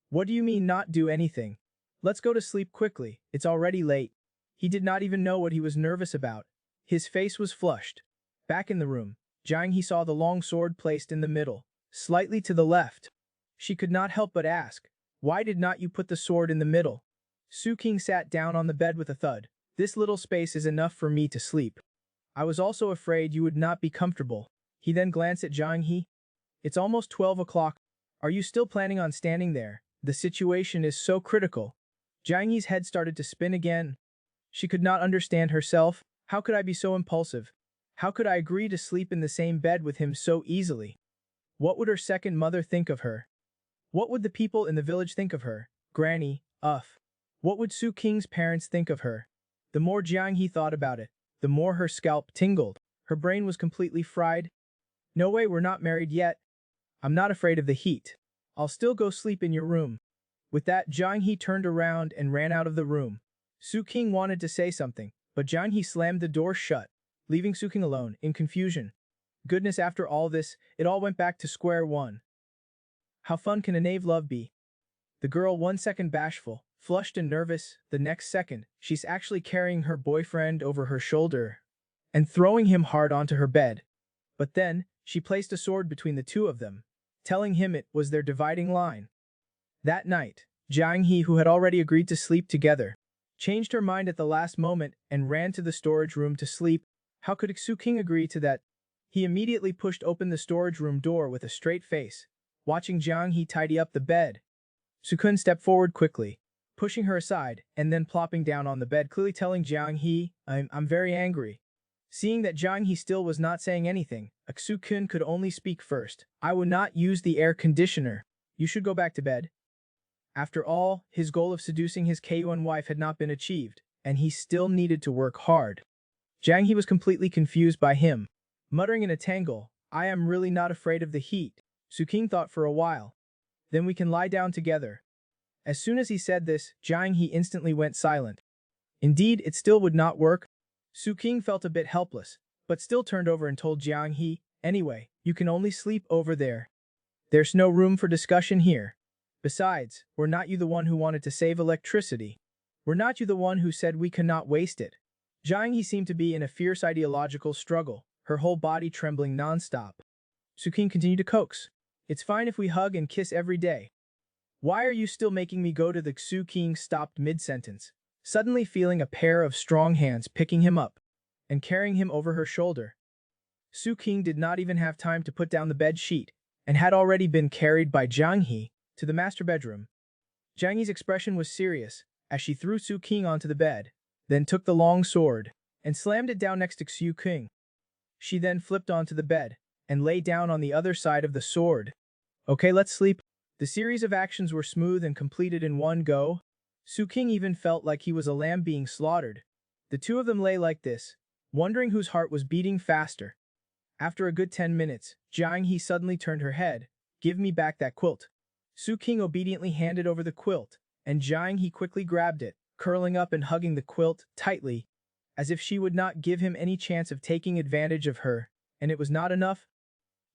"What do you mean not do anything? Let's go to sleep quickly, it's already late." He did not even know what he was nervous about. His face was flushed. Back in the room, Jiang He saw the long sword placed in the middle, slightly to the left. She could not help but ask, "Why did not you put the sword in the middle?" Su King sat down on the bed with a thud. "This little space is enough for me to sleep. I was also afraid you would not be comfortable." He then glanced at Jiang He. "It's almost 12 o'clock. Are you still planning on standing there? The situation is so critical." Jiang He's head started to spin again. She could not understand herself. How could I be so impulsive? How could I agree to sleep in the same bed with him so easily? What would her second mother think of her? What would the people in the village think of her? Granny, What would Su King's parents think of her? The more Jiang He thought about it, the more her scalp tingled. Her brain was completely fried. "No way, we're not married yet. I'm not afraid of the heat. I'll still go sleep in your room." With that, Jiang He turned around and ran out of the room. Su King wanted to say something, but Jiang He slammed the door shut, leaving Su King alone, in confusion. Goodness, after all this, it all went back to square one. How fun can a knave love be? The girl 1 second bashful, flushed and nervous, the next second, she's actually carrying her boyfriend over her shoulder and throwing him hard onto her bed. But then, she placed a sword between the two of them, telling him it was their dividing line. That night, Jiang He, who had already agreed to sleep together, changed her mind at the last moment and ran to the storage room to sleep. How could Su King agree to that? He immediately pushed open the storage room door with a straight face, watching Jiang He tidy up the bed. Su Kun stepped forward quickly, pushing her aside and then plopping down on the bed, clearly telling Jiang He, I'm very angry." Seeing that Jiang He still was not saying anything, Su Kun could only speak first. "I would not use the air conditioner. You should go back to bed." After all, his goal of seducing his Kun wife had not been achieved, and he still needed to work hard. Jiang He was completely confused by him. Muttering in a tangle, "I am really not afraid of the heat." Su King thought for a while. "Then we can lie down together." As soon as he said this, Jiang He instantly went silent. Indeed, it still would not work. Su King felt a bit helpless, but still turned over and told Jiang He, "Anyway, you can only sleep over there. There's no room for discussion here. Besides, were not you the one who wanted to save electricity? Were not you the one who said we cannot waste it?" Jiang He seemed to be in a fierce ideological struggle, her whole body trembling non-stop. Su King continued to coax. "It's fine if we hug and kiss every day. Why are you still making me go to the..." Su King stopped mid-sentence, suddenly feeling a pair of strong hands picking him up and carrying him over her shoulder. Su King did not even have time to put down the bed sheet, and had already been carried by Jiang He to the master bedroom. Jiang He's expression was serious, as she threw Su King onto the bed, then took the long sword, and slammed it down next to Su King. She then flipped onto the bed, and lay down on the other side of the sword. Okay, let's sleep. The series of actions were smooth and completed in one go. Su King even felt like he was a lamb being slaughtered. The two of them lay like this, wondering whose heart was beating faster. After a good 10 minutes, Jiang He suddenly turned her head. Give me back that quilt. Su King obediently handed over the quilt, and Jiang He quickly grabbed it, curling up and hugging the quilt tightly, as if she would not give him any chance of taking advantage of her, and it was not enough.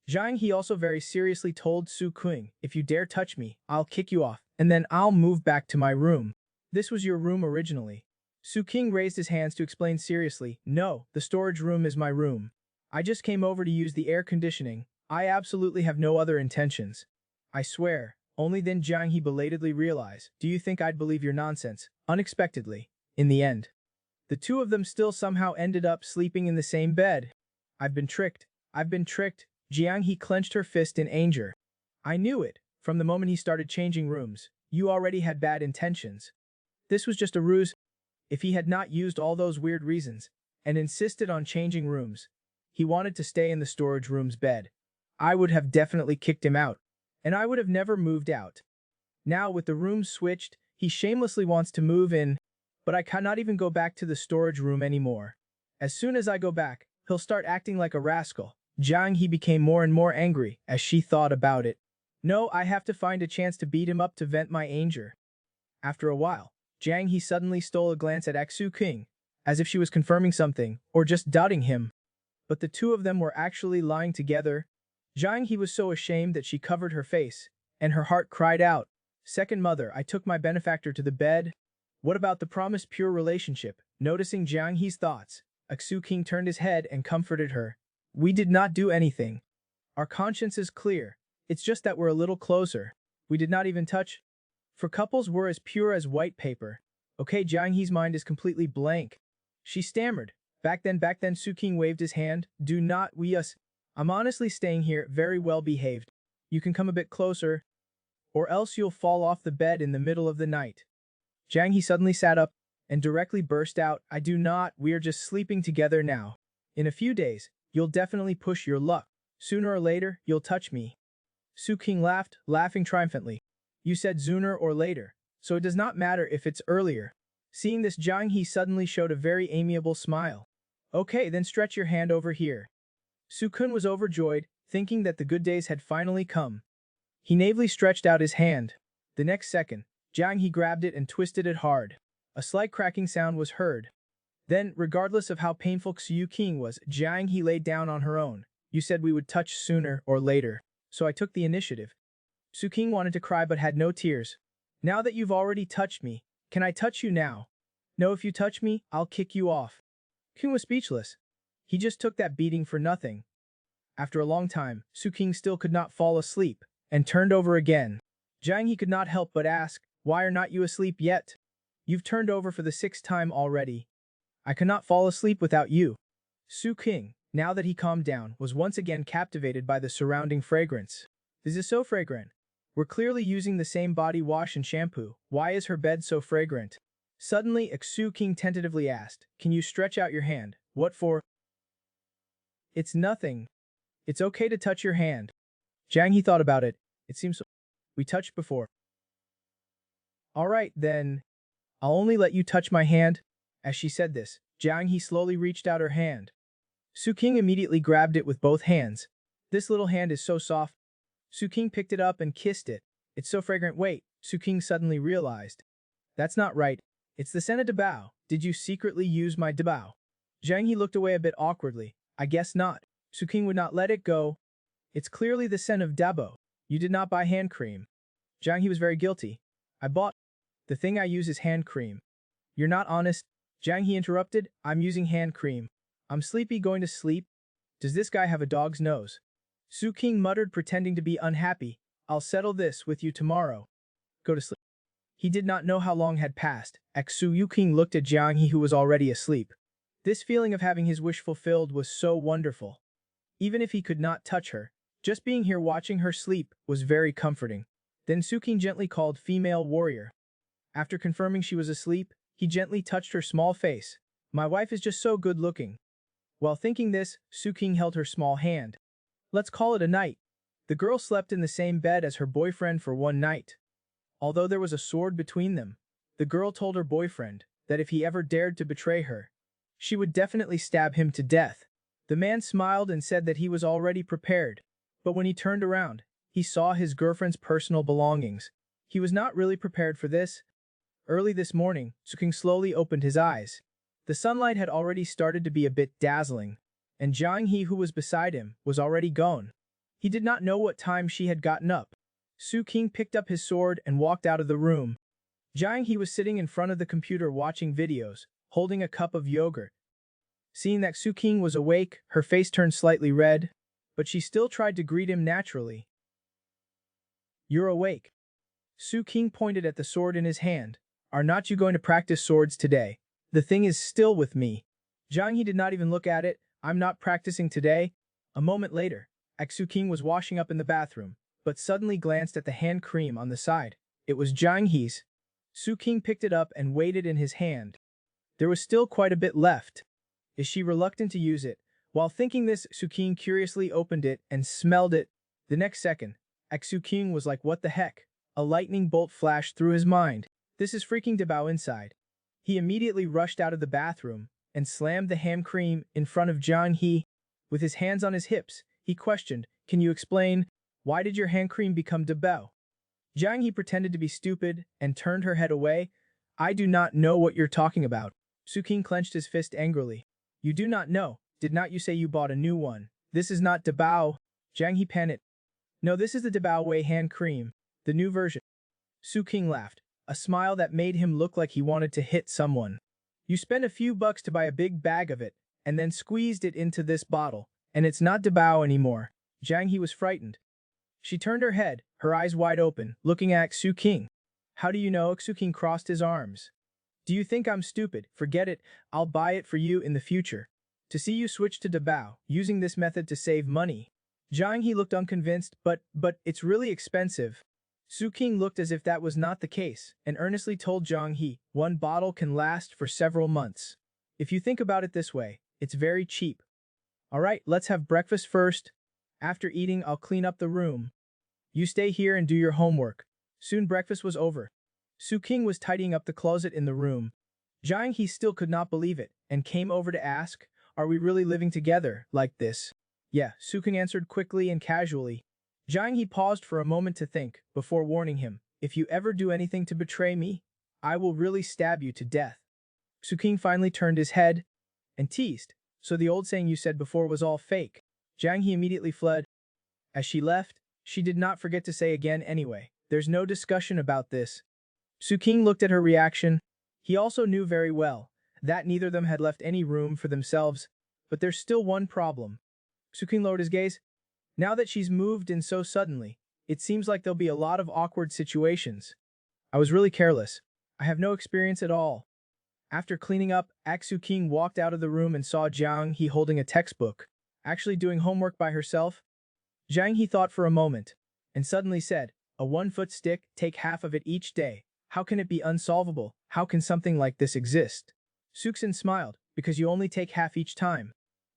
Jiang He also very seriously told Su King, if you dare touch me, I'll kick you off, and then I'll move back to my room. This was your room originally. Su King raised his hands to explain seriously, no, the storage room is my room. I just came over to use the air conditioning. I absolutely have no other intentions. I swear. Only then Jiang He belatedly realized, do you think I'd believe your nonsense? Unexpectedly, in the end. The two of them still somehow ended up sleeping in the same bed. I've been tricked. I've been tricked. Jiang He clenched her fist in anger. I knew it. From the moment he started changing rooms, you already had bad intentions. This was just a ruse. If he had not used all those weird reasons, and insisted on changing rooms, he wanted to stay in the storage room's bed, I would have definitely kicked him out, and I would have never moved out. Now with the rooms switched, he shamelessly wants to move in, but I cannot even go back to the storage room anymore. As soon as I go back, he'll start acting like a rascal. Jiang He became more and more angry as she thought about it. No, I have to find a chance to beat him up to vent my anger. After a while, Jiang He suddenly stole a glance at Su King, as if she was confirming something, or just doubting him. But the two of them were actually lying together. Jiang He was so ashamed that she covered her face, and her heart cried out, Second mother, I took my benefactor to the bed. What about the promised pure relationship? Noticing Jiang He's thoughts, Su King turned his head and comforted her. We did not do anything. Our conscience is clear. It's just that we're a little closer. We did not even touch. For couples we're as pure as white paper. Okay, Jiang He's mind is completely blank. She stammered. Back then, Su King waved his hand. Do not, us. I'm honestly staying here, very well behaved. You can come a bit closer, or else you'll fall off the bed in the middle of the night. Jiang He suddenly sat up and directly burst out, I do not, we are just sleeping together now. In a few days, you'll definitely push your luck. Sooner or later, you'll touch me. Su King laughed, laughing triumphantly. You said sooner or later, so it does not matter if it's earlier. Seeing this, Jiang He suddenly showed a very amiable smile. Okay, then stretch your hand over here. Su Kun was overjoyed, thinking that the good days had finally come. He naively stretched out his hand. The next second, Jiang He grabbed it and twisted it hard. A slight cracking sound was heard. Then, regardless of how painful Su King was, Jiang He laid down on her own. You said we would touch sooner or later, so I took the initiative. Su King wanted to cry but had no tears. Now that you've already touched me, can I touch you now? No, if you touch me, I'll kick you off. King was speechless. He just took that beating for nothing. After a long time, Su King still could not fall asleep, and turned over again. Jiang He could not help but ask, why are not you asleep yet? You've turned over for the 6th time already. I cannot fall asleep without you. Su King, now that he calmed down, was once again captivated by the surrounding fragrance. This is so fragrant. We're clearly using the same body wash and shampoo. Why is her bed so fragrant? Suddenly, Su King tentatively asked, can you stretch out your hand? What for? It's nothing. It's okay to touch your hand. Jiang He thought about it. It seems so. We touched before. Alright, then. I'll only let you touch my hand. As she said this, Jiang He slowly reached out her hand. Su King immediately grabbed it with both hands. This little hand is so soft. Su King picked it up and kissed it. It's so fragrant. Wait, Su King suddenly realized. That's not right. It's the scent of Dabao. Did you secretly use my Dabao? Jiang He looked away a bit awkwardly. I guess not. Su King would not let it go. It's clearly the scent of Dabao. You did not buy hand cream. Jiang He was very guilty. I bought. The thing I use is hand cream. You're not honest. Jiang He interrupted. I'm using hand cream. I'm sleepy, going to sleep. Does this guy have a dog's nose? Su King muttered, pretending to be unhappy. I'll settle this with you tomorrow. Go to sleep. He did not know how long had passed. Su King looked at Jiang He, who was already asleep. This feeling of having his wish fulfilled was so wonderful. Even if he could not touch her, just being here watching her sleep was very comforting. Then Suking gently called female warrior. After confirming she was asleep, he gently touched her small face. My wife is just so good looking. While thinking this, Suking held her small hand. Let's call it a night. The girl slept in the same bed as her boyfriend for one night. Although there was a sword between them, the girl told her boyfriend that if he ever dared to betray her, she would definitely stab him to death. The man smiled and said that he was already prepared, but when he turned around, he saw his girlfriend's personal belongings. He was not really prepared for this. Early this morning, Suking slowly opened his eyes. The sunlight had already started to be a bit dazzling, and Jiang He, who was beside him, was already gone. He did not know what time she had gotten up. Suking picked up his sword and walked out of the room. Jiang He was sitting in front of the computer watching videos, holding a cup of yogurt. Seeing that Suking was awake, her face turned slightly red, but she still tried to greet him naturally. You're awake. Suking pointed at the sword in his hand. Are not you going to practice swords today? The thing is still with me. Jiang He did not even look at it. I'm not practicing today. A moment later, Suking was washing up in the bathroom, but suddenly glanced at the hand cream on the side. It was Jiang He's. Suking picked it up and weighed it in his hand. There was still quite a bit left. Is she reluctant to use it? While thinking this, Suking curiously opened it and smelled it. The next second, Suking was like, what the heck? A lightning bolt flashed through his mind. This is freaking Dabao inside. He immediately rushed out of the bathroom and slammed the hand cream in front of Jiang He. With his hands on his hips, he questioned, can you explain, why did your hand cream become Dabao? Jiang He pretended to be stupid and turned her head away. I do not know what you're talking about. Suking clenched his fist angrily. You do not know, did not you say you bought a new one? This is not Dabao. Jiang He panicked. No, this is the Dabao Wei hand cream, the new version. Suking laughed, a smile that made him look like he wanted to hit someone. You spent a few bucks to buy a big bag of it, and then squeezed it into this bottle, and it's not Dabao anymore. Jiang He was frightened. She turned her head, her eyes wide open, looking at Suking. How do you know? Suking crossed his arms. Do you think I'm stupid? Forget it, I'll buy it for you in the future. To see you switch to Dabao, using this method to save money. Jiang He looked unconvinced, but it's really expensive. Suking looked as if that was not the case, and earnestly told Jiang He, one bottle can last for several months. If you think about it this way, it's very cheap. Alright, let's have breakfast first. After eating, I'll clean up the room. You stay here and do your homework. Soon breakfast was over. Suking was tidying up the closet in the room. Jiang He still could not believe it, and came over to ask, are we really living together, like this? Yeah, Suking answered quickly and casually. Jiang He paused for a moment to think, before warning him, if you ever do anything to betray me, I will really stab you to death. Suking finally turned his head and teased, so the old saying you said before was all fake. Jiang He immediately fled. As she left, she did not forget to say again anyway, there's no discussion about this. Suking looked at her reaction. He also knew very well that neither of them had left any room for themselves, but there's still one problem. Suking lowered his gaze. Now that she's moved in so suddenly, it seems like there'll be a lot of awkward situations. I was really careless. I have no experience at all. After cleaning up, Suking walked out of the room and saw Jiang He holding a textbook, actually doing homework by herself. Jiang He thought for a moment, and suddenly said, a 1-foot stick, take half of it each day. How can it be unsolvable? How can something like this exist? Suking smiled, because you only take half each time.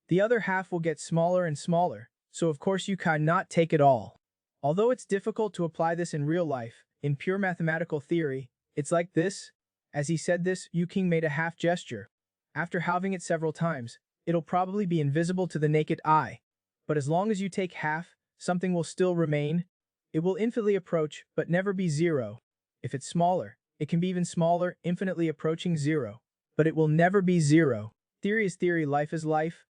The other half will get smaller and smaller, so of course you cannot take it all. Although it's difficult to apply this in real life, in pure mathematical theory, it's like this. As he said this, Suking made a half gesture. After halving it several times, it'll probably be invisible to the naked eye. But as long as you take half, something will still remain. It will infinitely approach, but never be zero. If it's smaller, it can be even smaller, infinitely approaching zero. But it will never be zero. Theory is theory, life is life.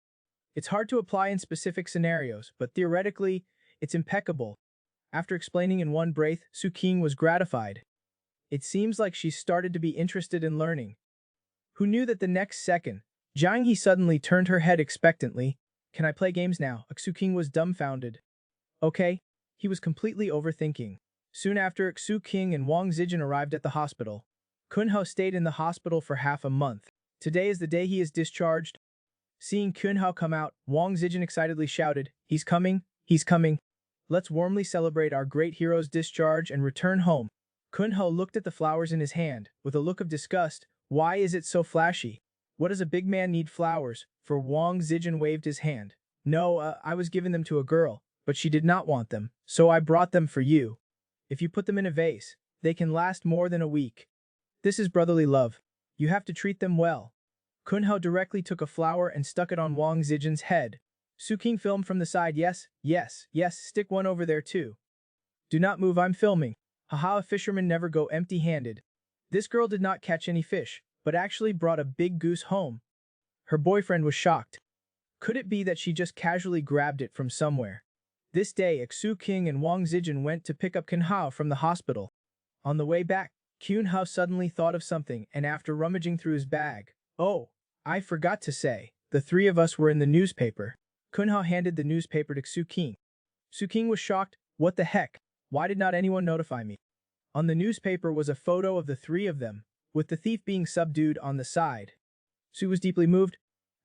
It's hard to apply in specific scenarios, but theoretically, it's impeccable. After explaining in one breath, Suking was gratified. It seems like she started to be interested in learning. Who knew that the next second, Jiang He suddenly turned her head expectantly. Can I play games now? Suking was dumbfounded. Okay. He was completely overthinking. Soon after, Suking and Wang Zijin arrived at the hospital. Kunho stayed in the hospital for half a month. Today is the day he is discharged. Seeing Kunhao come out, Wang Zijin excitedly shouted, "He's coming, he's coming. Let's warmly celebrate our great hero's discharge and return home." Kunhao looked at the flowers in his hand, with a look of disgust. "Why is it so flashy? What does a big man need flowers?" For Wang Zijin waved his hand. "No, I was giving them to a girl, but she did not want them, so I brought them for you. If you put them in a vase, they can last more than a week. This is brotherly love. You have to treat them well." Kunhao directly took a flower and stuck it on Wang Zijin's head. Suking filmed from the side. "Yes, yes, yes, stick one over there too. Do not move, I'm filming. Haha, a fisherman never go empty-handed." This girl did not catch any fish, but actually brought a big goose home. Her boyfriend was shocked. Could it be that she just casually grabbed it from somewhere? This day, Xu King and Wang Zijin went to pick up Kunhao from the hospital. On the way back, Kunhao suddenly thought of something, and after rummaging through his bag, "Oh, I forgot to say, the three of us were in the newspaper." Kunhao handed the newspaper to Xu King. Xu King was shocked. "What the heck? Why did not anyone notify me?" On the newspaper was a photo of the three of them, with the thief being subdued on the side. Xu was deeply moved.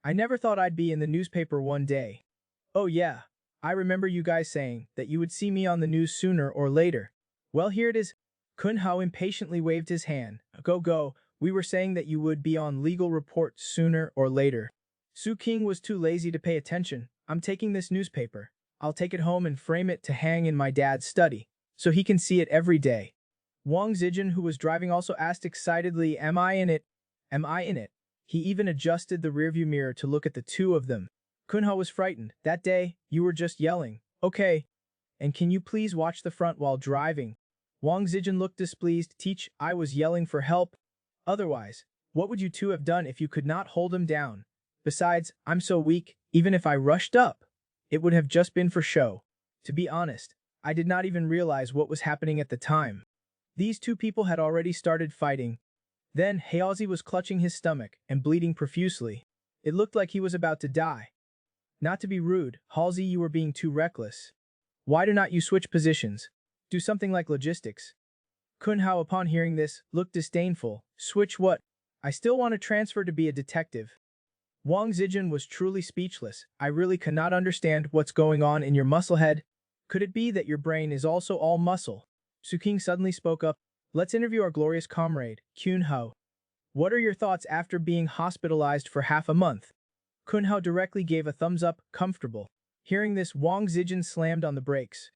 "I never thought I'd be in the newspaper one day. Oh yeah, I remember you guys saying that you would see me on the news sooner or later. Well, here it is." Kunhao impatiently waved his hand. Go, we were saying that you would be on legal report sooner or later." Xu King was too lazy to pay attention. "I'm taking this newspaper. I'll take it home and frame it to hang in my dad's study, so he can see it every day." Wang Zijin, who was driving, also asked excitedly, "Am I in it? Am I in it?" He even adjusted the rearview mirror to look at the two of them. Kunhao was frightened. "That day, you were just yelling. Okay. And can you please watch the front while driving?" Wang Zijin looked displeased. "Teach, I was yelling for help. Otherwise, what would you two have done if you could not hold him down? Besides, I'm so weak, even if I rushed up, it would have just been for show. To be honest, I did not even realize what was happening at the time." These two people had already started fighting. Then Hayazi was clutching his stomach and bleeding profusely. It looked like he was about to die. "Not to be rude, Halsey, you were being too reckless. Why do not you switch positions? Do something like logistics." Kunhao, upon hearing this, looked disdainful. "Switch what? I still want to transfer to be a detective." Wang Zijin was truly speechless. "I really cannot understand what's going on in your muscle head. Could it be that your brain is also all muscle?" Su King suddenly spoke up. "Let's interview our glorious comrade, Kunhao. What are your thoughts after being hospitalized for half a month?" Kunhao directly gave a thumbs up, comfortable. Hearing this, Wang Zijin slammed on the brakes.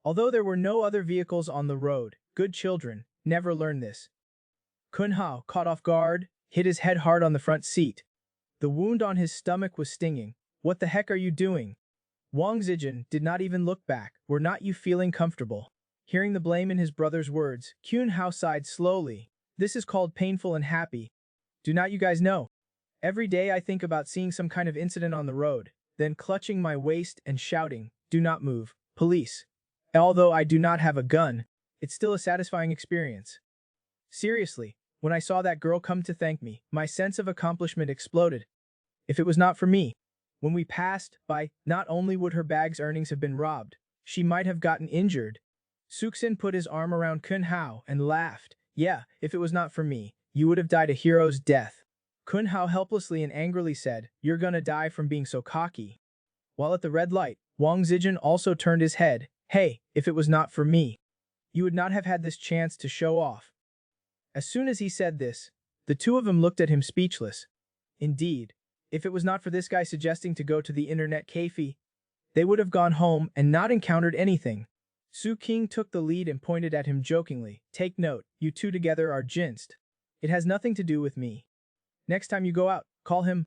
Although there were no other vehicles on the road, good children never learn this. Kunhao, caught off guard, hit his head hard on the front seat. The wound on his stomach was stinging. "What the heck are you doing?" Wang Zijin did not even look back. "Were not you feeling comfortable?" Hearing the blame in his brother's words, Kunhao sighed slowly. "This is called painful and happy. Do not you guys know? Every day I think about seeing some kind of incident on the road, then clutching my waist and shouting, 'Do not move, police.' Although I do not have a gun, it's still a satisfying experience. Seriously, when I saw that girl come to thank me, my sense of accomplishment exploded. If it was not for me, when we passed by, not only would her bag's earnings have been robbed, she might have gotten injured." Suxin put his arm around Kunhao and laughed. "Yeah, if it was not for me, you would have died a hero's death." Kunhao helplessly and angrily said, "You're gonna die from being so cocky." While at the red light, Wang Zijin also turned his head. "Hey, if it was not for me, you would not have had this chance to show off." As soon as he said this, the two of them looked at him speechless. Indeed, if it was not for this guy suggesting to go to the internet cafe, they would have gone home and not encountered anything. Su King took the lead and pointed at him jokingly. "Take note, you two together are jinxed. It has nothing to do with me. Next time you go out, call him."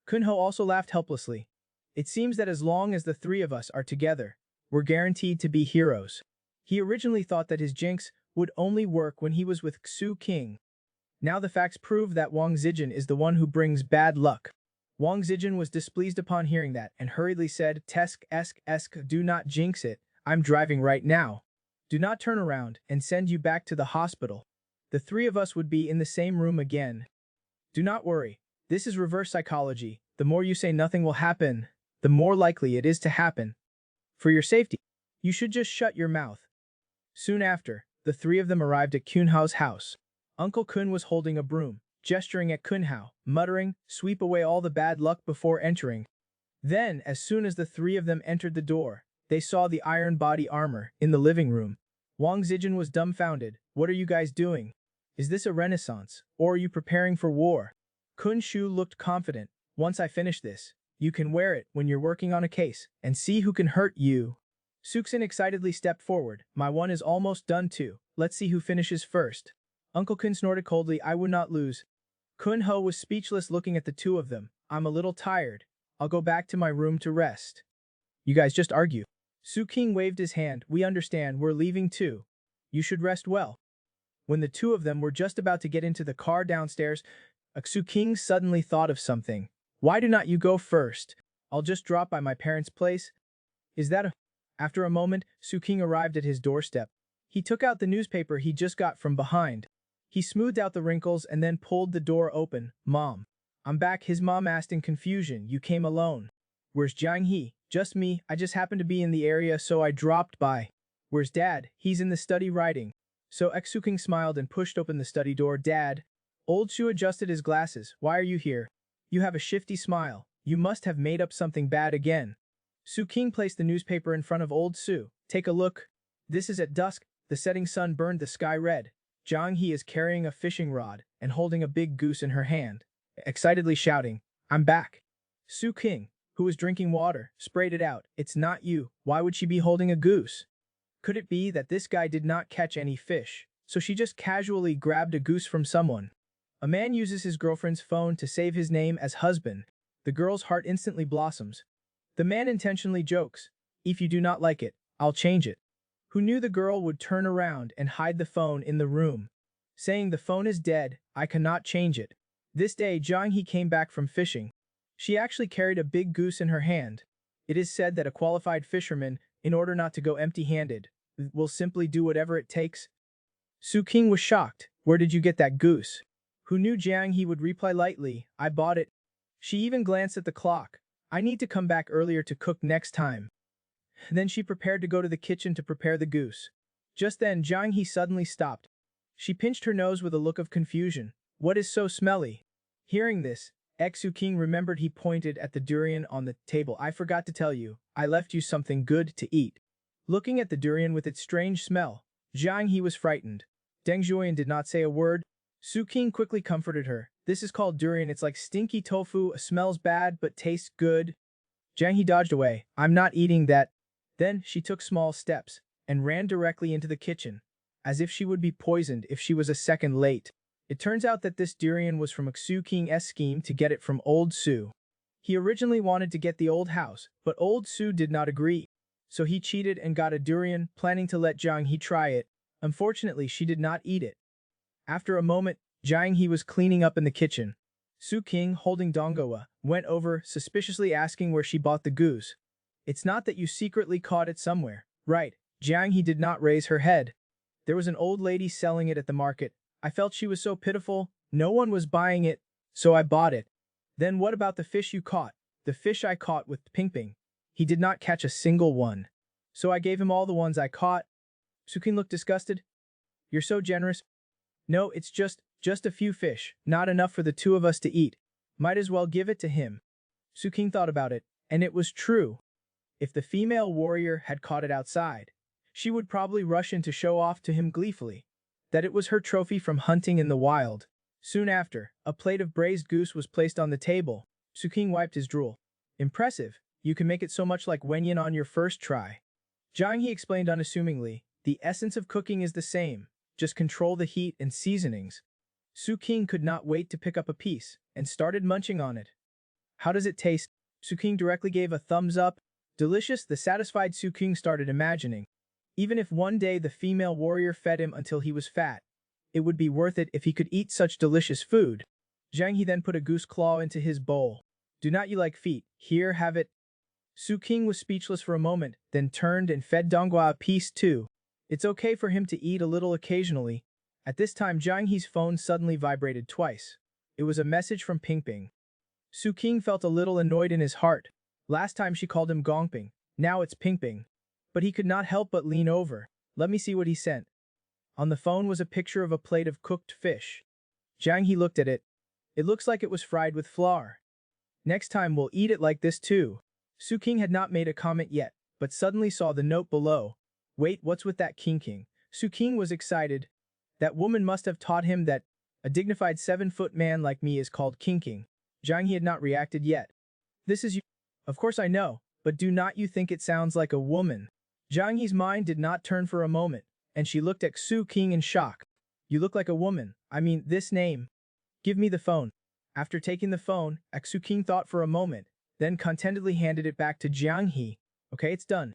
Kunho also laughed helplessly. "It seems that as long as the three of us are together, we're guaranteed to be heroes." He originally thought that his jinx would only work when he was with Xu King. Now the facts prove that Wang Zijin is the one who brings bad luck. Wang Zijin was displeased upon hearing that and hurriedly said, Esk, do not jinx it, I'm driving right now. Do not turn around and send you back to the hospital. The three of us would be in the same room again. Do not worry, this is reverse psychology. The more you say nothing will happen, the more likely it is to happen. For your safety, you should just shut your mouth. Soon after, the three of them arrived at Kunhao's house. Uncle Kun was holding a broom. gesturing at Kunhao, muttering, "Sweep away all the bad luck before entering." Then, as soon as the three of them entered the door, they saw the iron body armor in the living room. Wang Zijin was dumbfounded. "What are you guys doing? Is this a renaissance, or are you preparing for war?" Kun Shu looked confident. "Once I finish this, you can wear it when you're working on a case, and see who can hurt you." Suksin excitedly stepped forward. "My one is almost done too. Let's see who finishes first." Uncle Kun snorted coldly. "I would not lose." Kun Ho was speechless looking at the two of them. "I'm a little tired. I'll go back to my room to rest." "You guys just argue." Su King waved his hand. "We understand, we're leaving too. You should rest well." When the two of them were just about to get into the car downstairs, Su King suddenly thought of something. "Why do not you go first? I'll just drop by my parents' place." "Is that a—" After a moment, Su King arrived at his doorstep. He took out the newspaper he just got from behind. He smoothed out the wrinkles and then pulled the door open. "Mom. I'm back," his mom asked in confusion. "You came alone." "Where's Jiang He?" "Just me, I just happened to be in the area so I dropped by." "Where's Dad?" "He's in the study writing." So Su King smiled and pushed open the study door. "Dad." Old Shu adjusted his glasses. "Why are you here?" "You have a shifty smile. You must have made up something bad again." Su King placed the newspaper in front of Old Su. "Take a look. This is at dusk. The setting sun burned the sky red. Jiang He is carrying a fishing rod and holding a big goose in her hand, excitedly shouting, 'I'm back.'" Su King, who was drinking water, sprayed it out. "It's not you. Why would she be holding a goose?" Could it be that this guy did not catch any fish, so she just casually grabbed a goose from someone? A man uses his girlfriend's phone to save his name as husband. The girl's heart instantly blossoms. The man intentionally jokes, "If you do not like it, I'll change it." Who knew the girl would turn around and hide the phone in the room, saying, "The phone is dead, I cannot change it." This day, Jiang He came back from fishing. She actually carried a big goose in her hand. It is said that a qualified fisherman, in order not to go empty-handed, will simply do whatever it takes. Su King was shocked. "Where did you get that goose?" Who knew Jiang He would reply lightly, "I bought it." She even glanced at the clock. "I need to come back earlier to cook next time." Then she prepared to go to the kitchen to prepare the goose. Just then Jiang He suddenly stopped. She pinched her nose with a look of confusion. "What is so smelly?" Hearing this, Su King remembered. He pointed at the durian on the table. "I forgot to tell you, I left you something good to eat." Looking at the durian with its strange smell, Jiang He was frightened. Deng Juoyan did not say a word. Su King quickly comforted her. "This is called durian. It's like stinky tofu, smells bad but tastes good." Jiang He dodged away. "I'm not eating that." Then she took small steps and ran directly into the kitchen, as if she would be poisoned if she was a second late. It turns out that this durian was from Su King's scheme to get it from Old Su. He originally wanted to get the old house, but Old Su did not agree. So he cheated and got a durian, planning to let Jiang He try it. Unfortunately, she did not eat it. After a moment, Jiang He was cleaning up in the kitchen. Su King, holding Dongua, went over, suspiciously asking where she bought the goose. "It's not that you secretly caught it somewhere, right?" Jiang He did not raise her head. "There was an old lady selling it at the market. I felt she was so pitiful, no one was buying it, so I bought it." "Then what about the fish you caught?" "The fish I caught with Ping Ping. He did not catch a single one. So I gave him all the ones I caught." Su King looked disgusted. "You're so generous." "No, it's just a few fish, not enough for the two of us to eat. Might as well give it to him." Su King thought about it, and it was true. If the female warrior had caught it outside, she would probably rush in to show off to him gleefully that it was her trophy from hunting in the wild. Soon after, a plate of braised goose was placed on the table. Su King wiped his drool. "Impressive, you can make it so much like Wenyan on your first try." Jiang He explained unassumingly, "The essence of cooking is the same, just control the heat and seasonings." Su King could not wait to pick up a piece, and started munching on it. "How does it taste?" Su King directly gave a thumbs up. Delicious, the satisfied Su King started imagining. Even if one day the female warrior fed him until he was fat, it would be worth it if he could eat such delicious food. Jiang He then put a goose claw into his bowl. "Do not you like feet? Here, have it." Su King was speechless for a moment, then turned and fed Donghua a piece too. It's okay for him to eat a little occasionally. At this time Jiang He's phone suddenly vibrated twice. It was a message from Ping Ping. Su King felt a little annoyed in his heart. Last time she called him Gongping, now it's Ping Ping. But he could not help but lean over. "Let me see what he sent." On the phone was a picture of a plate of cooked fish. Jiang He looked at it. It looks like it was fried with flour. Next time we'll eat it like this too. Su King had not made a comment yet, but suddenly saw the note below. Wait, what's with that King? Su King was excited. That woman must have taught him that a dignified 7-foot man like me is called King. Jiang He had not reacted yet. This is you. Of course I know, but do not you think it sounds like a woman? Jiang He's mind did not turn for a moment, and she looked at Su King in shock. You look like a woman. I mean, this name. Give me the phone. After taking the phone, Su King thought for a moment, then contentedly handed it back to Jiang He. Okay, it's done.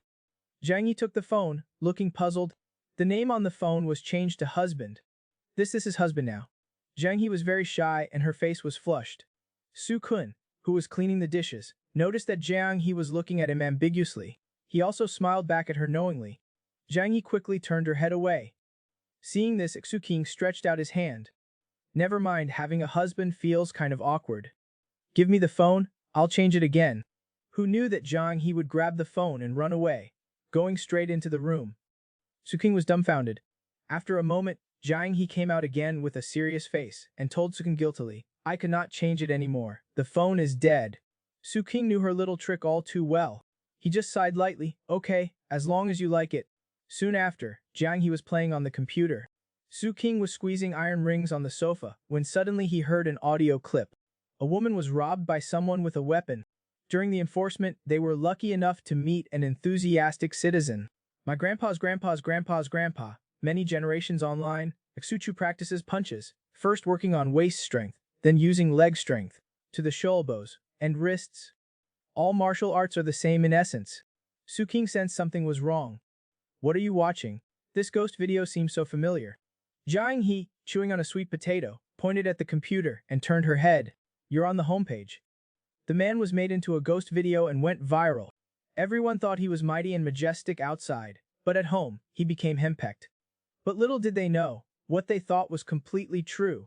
Jiang He took the phone, looking puzzled. The name on the phone was changed to husband. This is his husband now. Jiang He was very shy and her face was flushed. Su Kun, who was cleaning the dishes, noticed that Jiang He was looking at him ambiguously. He also smiled back at her knowingly. Jiang He quickly turned her head away. Seeing this, Su King stretched out his hand. Never mind, having a husband feels kind of awkward. Give me the phone, I'll change it again. Who knew that Jiang He would grab the phone and run away, going straight into the room. Su King was dumbfounded. After a moment, Jiang He came out again with a serious face and told Su King guiltily, I cannot change it anymore. The phone is dead. Su King knew her little trick all too well. He just sighed lightly, okay, as long as you like it. Soon after, Jiang He was playing on the computer. Su King was squeezing iron rings on the sofa when suddenly he heard an audio clip. A woman was robbed by someone with a weapon. During the enforcement, they were lucky enough to meet an enthusiastic citizen. My grandpa's grandpa, many generations online, Xu practices punches, first working on waist strength, then using leg strength, to the shoulbows and wrists. All martial arts are the same in essence. Su King sensed something was wrong. What are you watching? This ghost video seems so familiar. Jiang He, chewing on a sweet potato, pointed at the computer and turned her head. You're on the homepage. The man was made into a ghost video and went viral. Everyone thought he was mighty and majestic outside, but at home, he became henpecked. But little did they know, what they thought was completely true.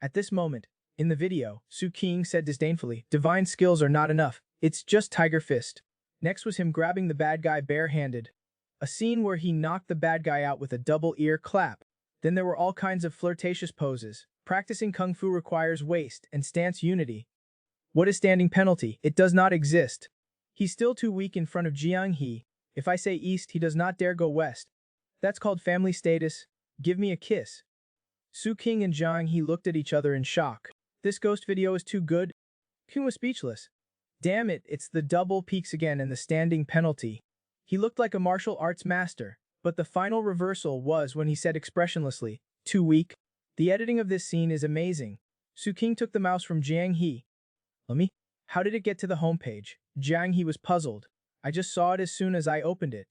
At this moment, in the video, Su King said disdainfully, divine skills are not enough, it's just tiger fist. Next was him grabbing the bad guy barehanded. A scene where he knocked the bad guy out with a double ear clap. Then there were all kinds of flirtatious poses. Practicing kung fu requires waist and stance unity. What is standing penalty? It does not exist. He's still too weak in front of Jiang He. If I say east, he does not dare go west. That's called family status. Give me a kiss. Su King and Jiang He looked at each other in shock. This ghost video is too good. King was speechless. Damn it, it's the double peaks again and the standing penalty. He looked like a martial arts master, but the final reversal was when he said expressionlessly, too weak. The editing of this scene is amazing. Su King took the mouse from Jiang He. How did it get to the homepage? Jiang He was puzzled. I just saw it as soon as I opened it.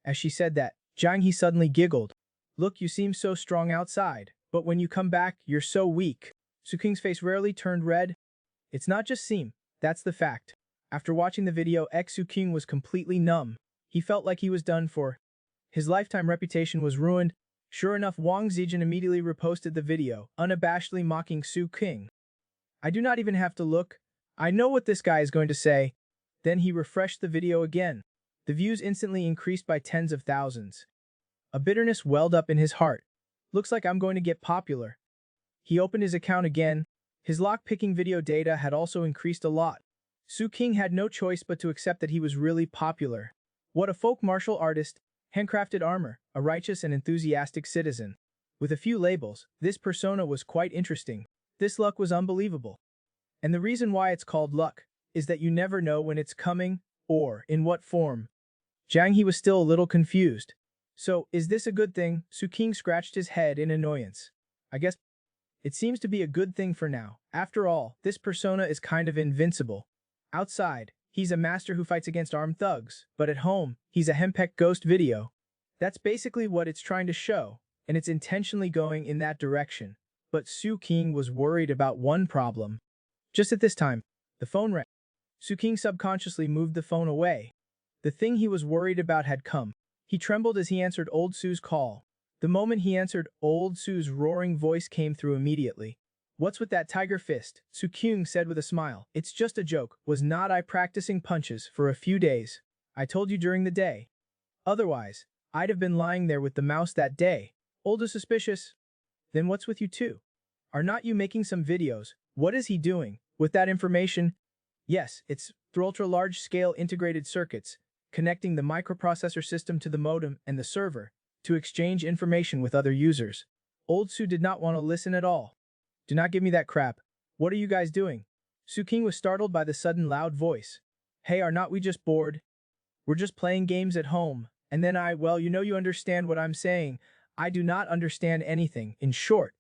As she said that, Jiang He suddenly giggled. Look, you seem so strong outside, but when you come back, you're so weak. Su King's face rarely turned red. It's not just seem, that's the fact. After watching the video, Su King was completely numb. He felt like he was done for. His lifetime reputation was ruined. Sure enough, Wang Zijin immediately reposted the video, unabashedly mocking Su King. I do not even have to look. I know what this guy is going to say. Then he refreshed the video again. The views instantly increased by tens of thousands. A bitterness welled up in his heart. Looks like I'm going to get popular. He opened his account again. His lock-picking video data had also increased a lot. Su King had no choice but to accept that he was really popular. What a folk martial artist, handcrafted armor, a righteous and enthusiastic citizen. With a few labels, this persona was quite interesting. This luck was unbelievable. And the reason why it's called luck is that you never know when it's coming, or in what form. Jiang He was still a little confused. So, is this a good thing? Su King scratched his head in annoyance. I guess it seems to be a good thing for now. After all, this persona is kind of invincible. Outside, he's a master who fights against armed thugs, but at home, he's a henpecked ghost video. That's basically what it's trying to show, and it's intentionally going in that direction. But Su King was worried about one problem. Just at this time, the phone rang. Su King subconsciously moved the phone away. The thing he was worried about had come. He trembled as he answered old Su's call. The moment he answered, old Su's roaring voice came through immediately. What's with that tiger fist? Su King said with a smile. It's just a joke. Was not I practicing punches for a few days? I told you during the day. Otherwise, I'd have been lying there with the mouse that day. Old is suspicious. Then what's with you two? Are not you making some videos? What is he doing with that information? Yes, it's through ultra-large-scale integrated circuits, connecting the microprocessor system to the modem and the server to exchange information with other users. Old Su did not want to listen at all. Do not give me that crap. What are you guys doing? Su King was startled by the sudden loud voice. Hey, are not we just bored? We're just playing games at home. And then well, you understand what I'm saying. I do not understand anything, in short.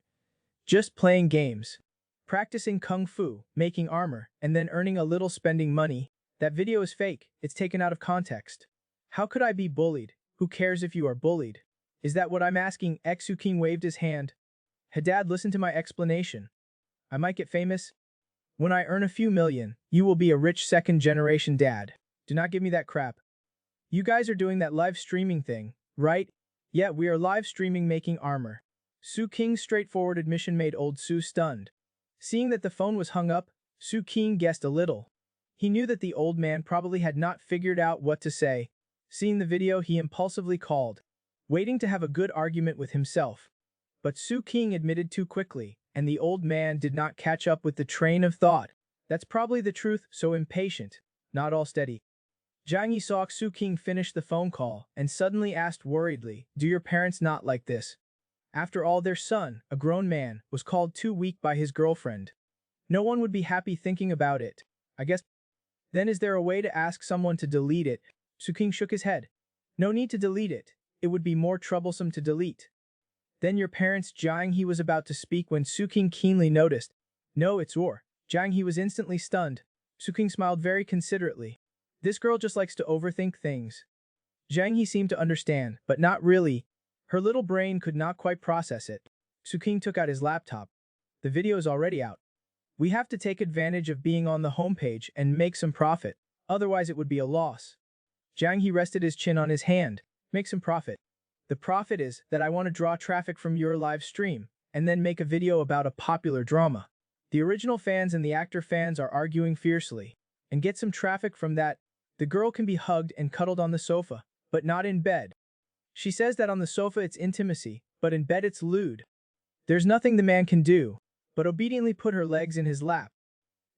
Just playing games. Practicing kung fu, making armor, and then earning a little spending money. That video is fake. It's taken out of context. How could I be bullied? Who cares if you are bullied? Is that what I'm asking? Su King waved his hand. Hey Dad, listen to my explanation. I might get famous. When I earn a few million, you will be a rich second-generation dad. Do not give me that crap. You guys are doing that live streaming thing, right? Yeah, we are live streaming making armor. Su King's straightforward admission made old Su stunned. Seeing that the phone was hung up, Su King guessed a little. He knew that the old man probably had not figured out what to say. Seeing the video, he impulsively called, waiting to have a good argument with himself. But Su King admitted too quickly, and the old man did not catch up with the train of thought. That's probably the truth, so impatient, not all steady. Jiang Yi saw Su King finish the phone call and suddenly asked worriedly, do your parents not like this? After all, their son, a grown man, was called too weak by his girlfriend. No one would be happy thinking about it, I guess. Then is there a way to ask someone to delete it? Su King shook his head. No need to delete it. It would be more troublesome to delete. Then your parents, Jiang He was about to speak when Su King keenly noticed. No, it's war. Jiang He was instantly stunned. Su King smiled very considerately. This girl just likes to overthink things. Jiang He seemed to understand, but not really. Her little brain could not quite process it. Su King took out his laptop. The video is already out. We have to take advantage of being on the homepage and make some profit, otherwise it would be a loss. Jiang He rested his chin on his hand. Make some profit. The profit is that I want to draw traffic from your live stream, and then make a video about a popular drama. The original fans and the actor fans are arguing fiercely, and get some traffic from that. The girl can be hugged and cuddled on the sofa, but not in bed. She says that on the sofa it's intimacy, but in bed it's lewd. There's nothing the man can do, but obediently put her legs in his lap.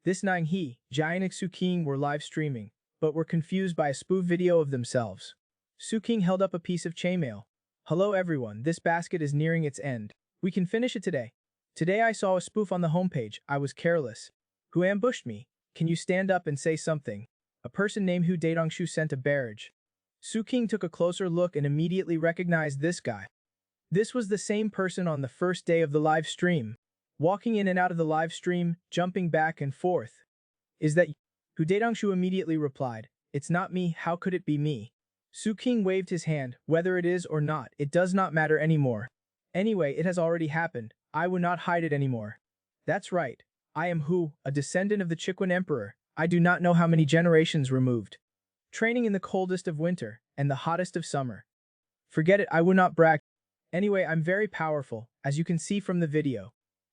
This night he, Jiang and Su King were live streaming, but were confused by a spoof video of themselves. Su King held up a piece of chainmail. Hello everyone, this basket is nearing its end. We can finish it today. Today I saw a spoof on the homepage. I was careless. Who ambushed me? Can you stand up and say something? A person named Hu Daedongshu sent a barrage. Su King took a closer look and immediately recognized this guy. This was the same person on the first day of the live stream, walking in and out of the live stream, jumping back and forth. Is that you? Hu Daedongshu immediately replied, it's not me, how could it be me? Su King waved his hand, whether it is or not, it does not matter anymore. Anyway, it has already happened, I will not hide it anymore. That's right, I am Hu, a descendant of the Chiquan Emperor. I do not know how many generations removed. Training in the coldest of winter and the hottest of summer. Forget it, I will not brag. Anyway, I'm very powerful, as you can see from the video.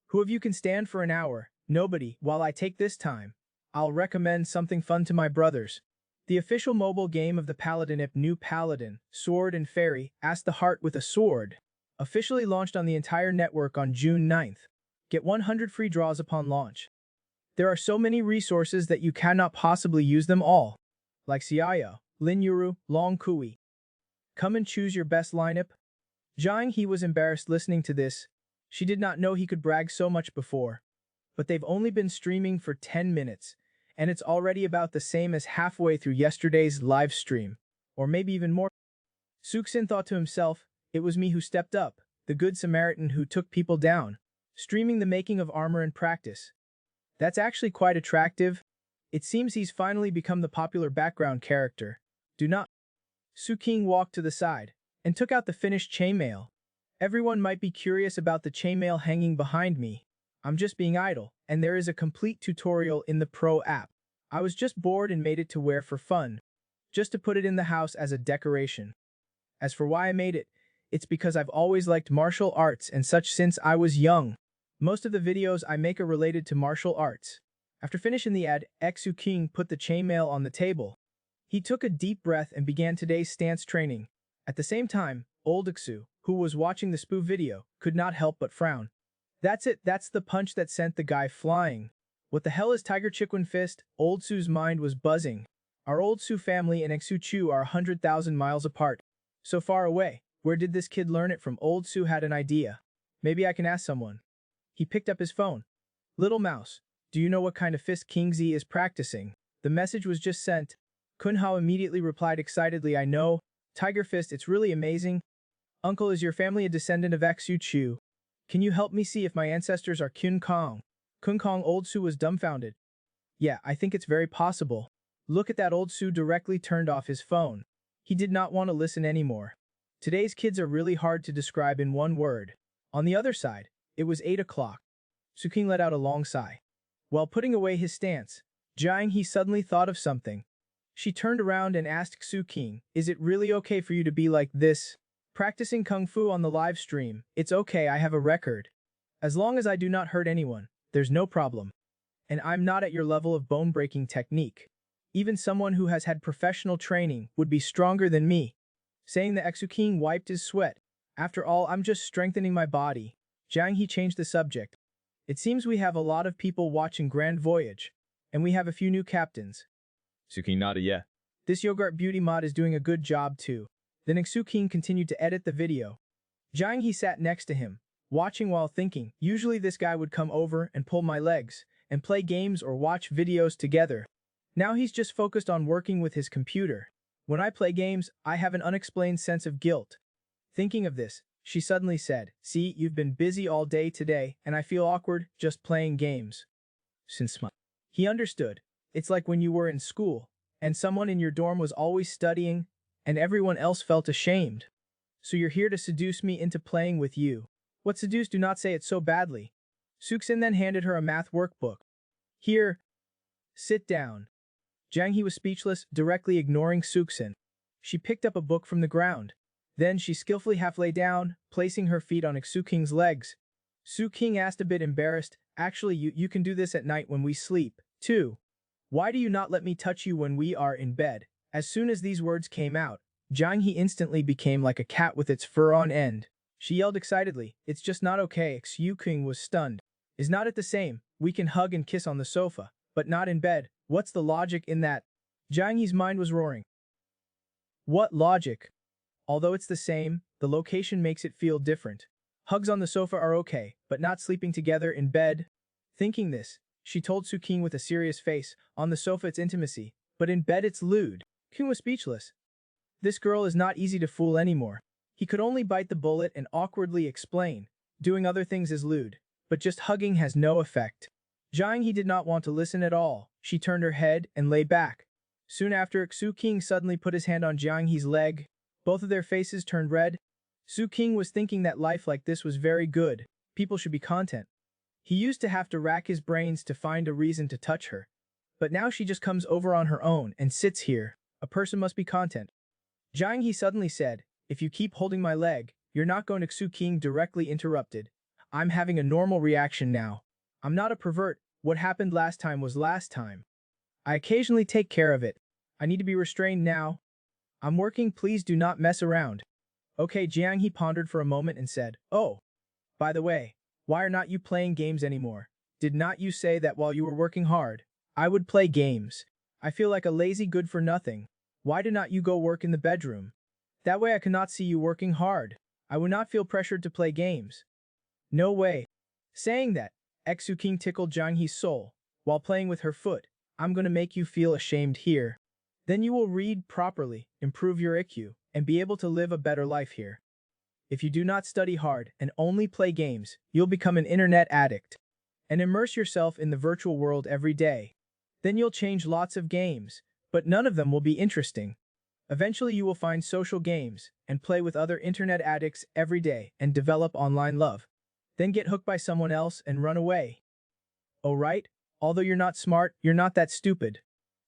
Who of you can stand for an hour? Nobody. While I take this time, I'll recommend something fun to my brothers. The official mobile game of the Paladin IP New Paladin, Sword and Fairy, Ask the Heart with a Sword, officially launched on the entire network on June 9th. Get 100 free draws upon launch. There are so many resources that you cannot possibly use them all, like Xiaoyo, Lin Yuru, Long Kui. Come and choose your best lineup. Jiang He was embarrassed listening to this. She did not know he could brag so much before. But they've only been streaming for 10 minutes, and it's already about the same as halfway through yesterday's live stream, or maybe even more. Suxin thought to himself, it was me who stepped up, the good Samaritan who took people down, streaming the making of armor in practice. That's actually quite attractive. It seems he's finally become the popular background character. Do not. Su King walked to the side and took out the finished chainmail. Everyone might be curious about the chainmail hanging behind me. I'm just being idle, and there is a complete tutorial in the Pro app. I was just bored and made it to wear for fun, just to put it in the house as a decoration. As for why I made it, it's because I've always liked martial arts and such since I was young. Most of the videos I make are related to martial arts. After finishing the ad, Su King put the chainmail on the table. He took a deep breath and began today's stance training. At the same time, old Xu, who was watching the spoof video, could not help but frown. That's it, that's the punch that sent the guy flying. What the hell is Tiger Chicken Fist? Old Su's mind was buzzing. Our Old Su family and Xu Chu are 100,000 miles apart. So far away. Where did this kid learn it from? Old Su had an idea. Maybe I can ask someone. He picked up his phone. Little mouse, do you know what kind of fist King Z is practicing? The message was just sent. Kun Hao immediately replied excitedly, I know. Tiger Fist, it's really amazing. Uncle, is your family a descendant of Xu Chu? Can you help me see if my ancestors are Kun Kong? Kun Kong. Old Su was dumbfounded. Yeah, I think it's very possible. Look at that. Old Su directly turned off his phone. He did not want to listen anymore. Today's kids are really hard to describe in one word. On the other side, it was 8 o'clock. Su King let out a long sigh. While putting away his stance, Jiang He suddenly thought of something. She turned around and asked Su King, is it really okay for you to be like this? Practicing Kung Fu on the live stream, it's okay, I have a record. As long as I do not hurt anyone, there's no problem. And I'm not at your level of bone-breaking technique. Even someone who has had professional training would be stronger than me. Saying the Xu King wiped his sweat. After all, I'm just strengthening my body. Jiang He changed the subject. It seems we have a lot of people watching Grand Voyage. And we have a few new captains. Su King nodded, yeah. This Yogurt Beauty mod is doing a good job too. Then Xu King continued to edit the video. Jiang He sat next to him, watching while thinking. Usually this guy would come over and pull my legs, and play games or watch videos together. Now he's just focused on working with his computer. When I play games, I have an unexplained sense of guilt. Thinking of this, she suddenly said, see, you've been busy all day today, and I feel awkward just playing games. He understood. It's like when you were in school, and someone in your dorm was always studying, and everyone else felt ashamed. So you're here to seduce me into playing with you. What seduce? Do not say it so badly. Suxin then handed her a math workbook. Here. Sit down. Jiang He was speechless, directly ignoring Suxin. She picked up a book from the ground. Then she skillfully half lay down, placing her feet on Xu King's legs. Su King asked, a bit embarrassed, actually you can do this at night when we sleep, too. Why do you not let me touch you when we are in bed? As soon as these words came out, Jiang He instantly became like a cat with its fur on end. She yelled excitedly, it's just not okay. Xu King was stunned. Is not it the same? We can hug and kiss on the sofa, but not in bed. What's the logic in that? Jiang He's mind was roaring. What logic? Although it's the same, the location makes it feel different. Hugs on the sofa are okay, but not sleeping together in bed. Thinking this, she told Su King with a serious face, on the sofa it's intimacy, but in bed it's lewd. King was speechless. This girl is not easy to fool anymore. He could only bite the bullet and awkwardly explain. Doing other things is lewd, but just hugging has no effect. Jiang He did not want to listen at all. She turned her head and lay back. Soon after, Su King suddenly put his hand on Jiang He's leg. Both of their faces turned red. Su King was thinking that life like this was very good. People should be content. He used to have to rack his brains to find a reason to touch her. But now she just comes over on her own and sits here. A person must be content. Jiang He suddenly said, if you keep holding my leg, you're not going to. Su King directly interrupted. I'm having a normal reaction now. I'm not a pervert. What happened last time was last time. I occasionally take care of it. I need to be restrained now. I'm working, please do not mess around. Okay, Jiang He pondered for a moment and said, oh, by the way, why are not you playing games anymore? Did not you say that while you were working hard, I would play games? I feel like a lazy good-for-nothing. Why do not you go work in the bedroom? That way I cannot see you working hard. I would not feel pressured to play games. No way. Saying that, Xu King tickled Jiang He's soul. While playing with her foot, I'm gonna make you feel ashamed here. Then you will read properly, improve your IQ, and be able to live a better life here. If you do not study hard and only play games, you'll become an internet addict. And immerse yourself in the virtual world every day. Then you'll change lots of games, but none of them will be interesting. Eventually you will find social games and play with other internet addicts every day and develop online love. Then get hooked by someone else and run away. Oh right, although you're not smart, you're not that stupid.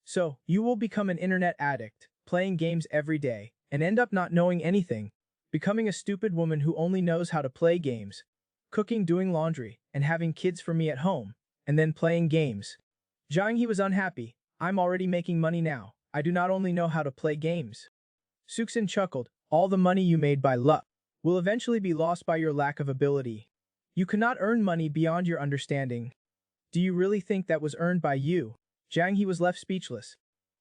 So, you will become an internet addict, playing games every day, and end up not knowing anything, becoming a stupid woman who only knows how to play games, cooking, doing laundry, and having kids for me at home, and then playing games. Jiang He was unhappy. I'm already making money now. I do not only know how to play games. Suxin chuckled. All the money you made by luck will eventually be lost by your lack of ability. You cannot earn money beyond your understanding. Do you really think that was earned by you? Jiang He was left speechless.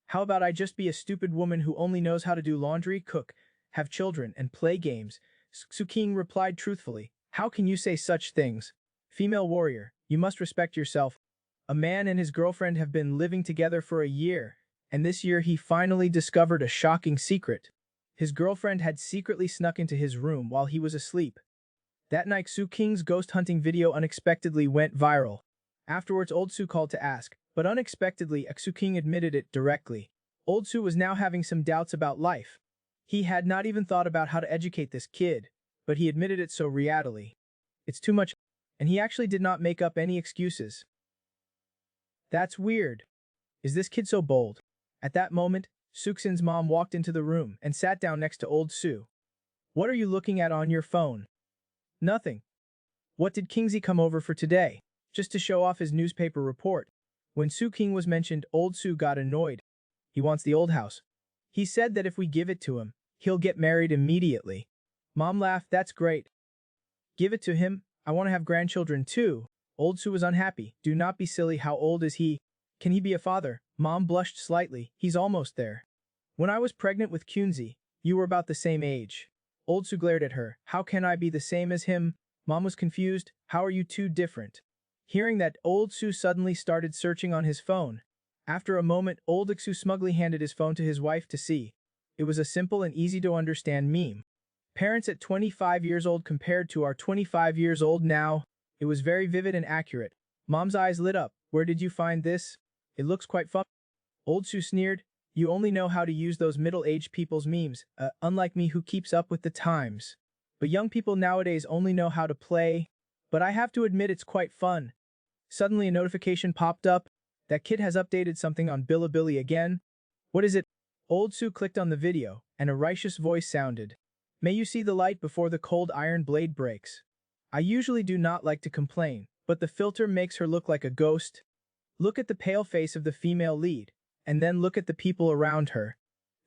How about I just be a stupid woman who only knows how to do laundry, cook, have children, and play games? Su King replied truthfully. How can you say such things? Female warrior, you must respect yourself. A man and his girlfriend have been living together for a year, and this year he finally discovered a shocking secret. His girlfriend had secretly snuck into his room while he was asleep. That night, Su King's ghost hunting video unexpectedly went viral. Afterwards, Old Su called to ask, but unexpectedly, Su King admitted it directly. Old Su was now having some doubts about life. He had not even thought about how to educate this kid, but he admitted it so readily. It's too much, and he actually did not make up any excuses. That's weird. Is this kid so bold? At that moment, Suxin's mom walked into the room and sat down next to Old Su. What are you looking at on your phone? Nothing. What did Kingsley come over for today? Just to show off his newspaper report. When Su King was mentioned, Old Su got annoyed. He wants the old house. He said that if we give it to him, he'll get married immediately. Mom laughed, that's great. Give it to him, I want to have grandchildren too. Old Su was unhappy. Do not be silly, how old is he? Can he be a father? Mom blushed slightly, he's almost there. When I was pregnant with Kunzi, you were about the same age. Old Su glared at her. How can I be the same as him? Mom was confused. How are you two different? Hearing that, Old Su suddenly started searching on his phone. After a moment, Old Su smugly handed his phone to his wife to see. It was a simple and easy to understand meme. Parents at 25 years old compared to our 25 years old now. It was very vivid and accurate. Mom's eyes lit up. Where did you find this? It looks quite fun. Old Su sneered. You only know how to use those middle-aged people's memes, unlike me who keeps up with the times. But young people nowadays only know how to play. But I have to admit it's quite fun. Suddenly a notification popped up. That kid has updated something on Bilibili again. What is it? Old Su clicked on the video, and a righteous voice sounded. May you see the light before the cold iron blade breaks. I usually do not like to complain, but the filter makes her look like a ghost. Look at the pale face of the female lead, and then look at the people around her.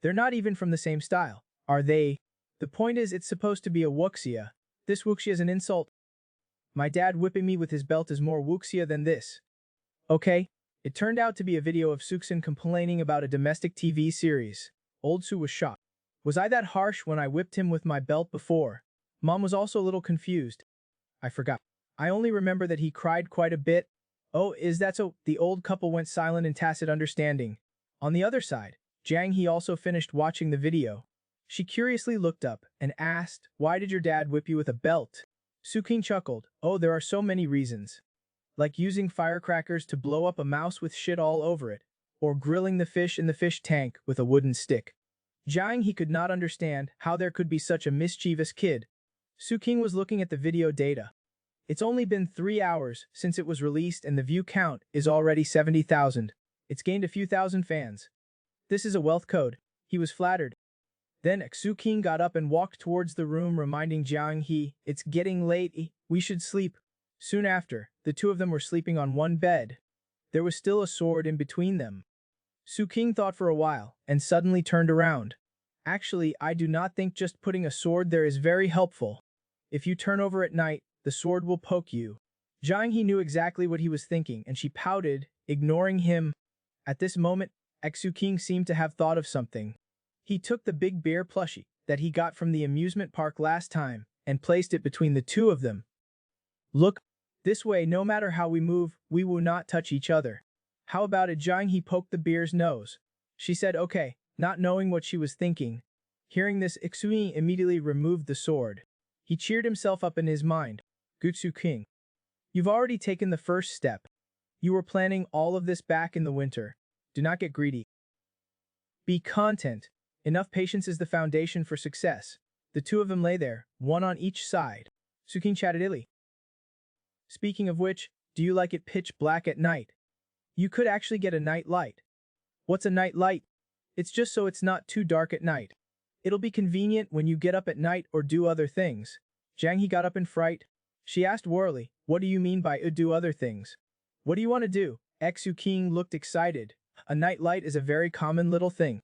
They're not even from the same style, are they? The point is it's supposed to be a wuxia. This wuxia is an insult. My dad whipping me with his belt is more wuxia than this. Okay? It turned out to be a video of Suxin complaining about a domestic TV series. Old Su was shocked. Was I that harsh when I whipped him with my belt before? Mom was also a little confused. I forgot. I only remember that he cried quite a bit. Oh, is that so? The old couple went silent in tacit understanding. On the other side, Jiang He also finished watching the video. She curiously looked up and asked, why did your dad whip you with a belt? Su King chuckled. Oh, there are so many reasons. Like using firecrackers to blow up a mouse with shit all over it, or grilling the fish in the fish tank with a wooden stick. Jiang He could not understand how there could be such a mischievous kid. Su King was looking at the video data. It's only been 3 hours since it was released and the view count is already 70,000. It's gained a few thousand fans. This is a wealth code. He was flattered. Then Su King got up and walked towards the room reminding Jiang He, it's getting late, we should sleep. Soon after, the two of them were sleeping on one bed. There was still a sword in between them. Su King thought for a while, and suddenly turned around. Actually, I do not think just putting a sword there is very helpful. If you turn over at night, the sword will poke you. Jiang He knew exactly what he was thinking, and she pouted, ignoring him. At this moment, Su King seemed to have thought of something. He took the big bear plushie that he got from the amusement park last time, and placed it between the two of them. Look, this way no matter how we move, we will not touch each other. How about it? Jiang He poked the bear's nose. She said okay, not knowing what she was thinking. Hearing this, Su immediately removed the sword. He cheered himself up in his mind. Good Su King. You've already taken the first step. You were planning all of this back in the winter. Do not get greedy. Be content. Enough patience is the foundation for success. The two of them lay there, one on each side. Su King chatted illy. Speaking of which, do you like it pitch black at night? You could actually get a night light. What's a night light? It's just so it's not too dark at night. It'll be convenient when you get up at night or do other things. Jiang He got up in fright. She asked warily, what do you mean by do other things? What do you want to do? Su King looked excited. A night light is a very common little thing.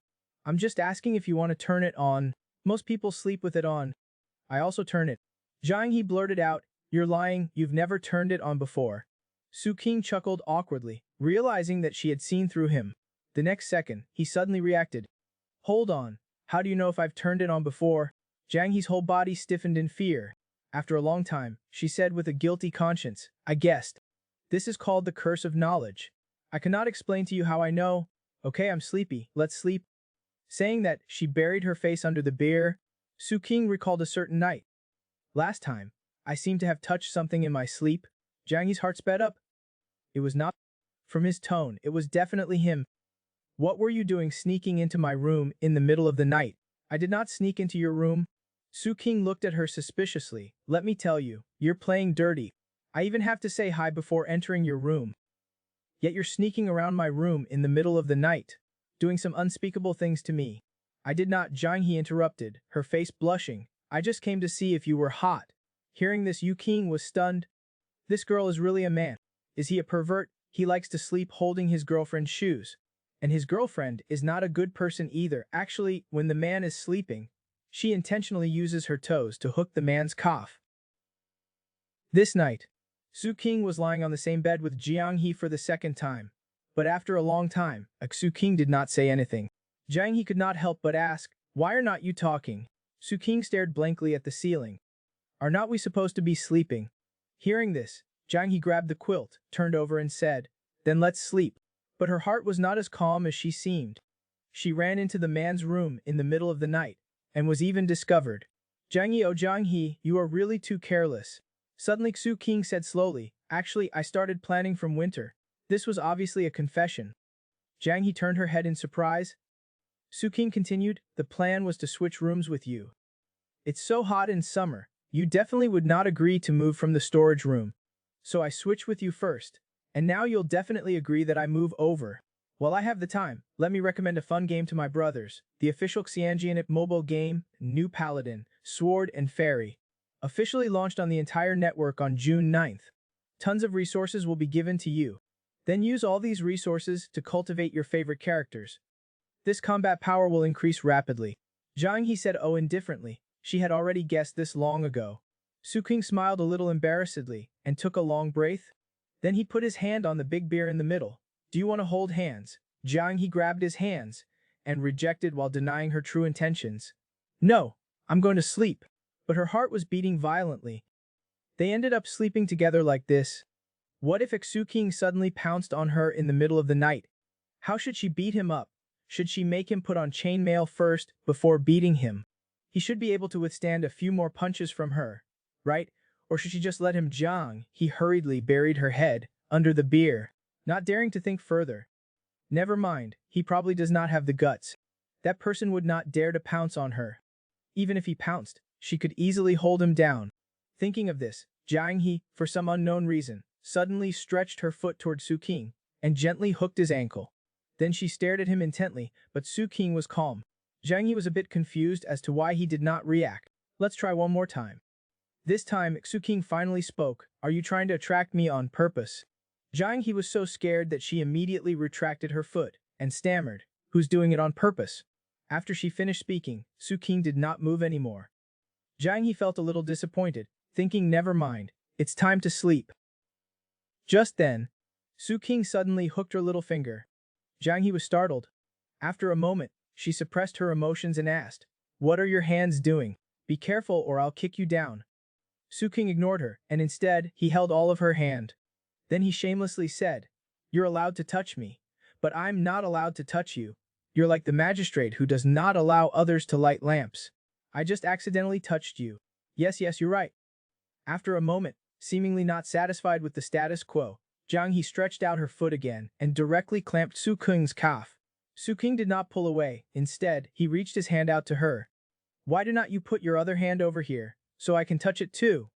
I'm just asking if you want to turn it on. Most people sleep with it on. I also turn it. Jiang He blurted out, You're lying, you've never turned it on before. Su King chuckled awkwardly, realizing that she had seen through him. The next second, he suddenly reacted. Hold on, how do you know if I've turned it on before? Jiang He's whole body stiffened in fear. After a long time, she said with a guilty conscience, I guessed. This is called the curse of knowledge. I cannot explain to you how I know. Okay, I'm sleepy, let's sleep. Saying that, she buried her face under the beer. Su King recalled a certain night. Last time, I seemed to have touched something in my sleep. Jiang He's heart sped up. It was not. From his tone, it was definitely him. What were you doing sneaking into my room in the middle of the night? I did not sneak into your room. Su King looked at her suspiciously. Let me tell you, you're playing dirty. I even have to say hi before entering your room. Yet you're sneaking around my room in the middle of the night, doing some unspeakable things to me. I did not, Jiang He interrupted, her face blushing. I just came to see if you were hot. Hearing this, Yu King was stunned. This girl is really a man. Is he a pervert? He likes to sleep holding his girlfriend's shoes. And his girlfriend is not a good person either. Actually, when the man is sleeping, she intentionally uses her toes to hook the man's cough. This night, Su King was lying on the same bed with Jiang He for the second time. But after a long time, Su King did not say anything. Jiang He could not help but ask, why are not you talking? Su King stared blankly at the ceiling. Are not we supposed to be sleeping? Hearing this, Jiang He grabbed the quilt, turned over and said, then let's sleep. But her heart was not as calm as she seemed. She ran into the man's room in the middle of the night, and was even discovered. Jiang He, oh Jiang He, you are really too careless. Suddenly Su King said slowly, actually I started planning from winter. This was obviously a confession. Jiang He turned her head in surprise. Su King continued, the plan was to switch rooms with you. It's so hot in summer, you definitely would not agree to move from the storage room. So I switch with you first. And now you'll definitely agree that I move over. While I have the time, let me recommend a fun game to my brothers. The official Xianjianip mobile game, New Paladin, Sword and Fairy. Officially launched on the entire network on June 9th. Tons of resources will be given to you. Then use all these resources to cultivate your favorite characters. This combat power will increase rapidly. Jiang He said indifferently. She had already guessed this long ago. Su King smiled a little embarrassedly and took a long breath. Then he put his hand on the big beer in the middle. Do you want to hold hands? Jiang He grabbed his hands and rejected while denying her true intentions. No, I'm going to sleep. But her heart was beating violently. They ended up sleeping together like this. What if Su King suddenly pounced on her in the middle of the night? How should she beat him up? Should she make him put on chainmail first before beating him? He should be able to withstand a few more punches from her, right? Or should she just let him? Jiang He hurriedly buried her head under the beer, not daring to think further. Never mind, he probably does not have the guts. That person would not dare to pounce on her. Even if he pounced, she could easily hold him down. Thinking of this, Jiang He, for some unknown reason, suddenly stretched her foot toward Su King and gently hooked his ankle. Then she stared at him intently, but Su King was calm. Jiang He was a bit confused as to why he did not react. Let's try one more time. This time, Su King finally spoke. Are you trying to attract me on purpose? Jiang He was so scared that she immediately retracted her foot and stammered, who's doing it on purpose? After she finished speaking, Su King did not move anymore. Jiang He felt a little disappointed, thinking never mind, it's time to sleep. Just then, Su King suddenly hooked her little finger. Jiang He was startled. After a moment, she suppressed her emotions and asked, what are your hands doing? Be careful or I'll kick you down. Su King ignored her, and instead, he held all of her hand. Then he shamelessly said, you're allowed to touch me, but I'm not allowed to touch you. You're like the magistrate who does not allow others to light lamps. I just accidentally touched you. Yes, you're right. After a moment, seemingly not satisfied with the status quo, Jiang He stretched out her foot again and directly clamped Su King's calf. Su King did not pull away. Instead, he reached his hand out to her. Why do not you put your other hand over here, so I can touch it too?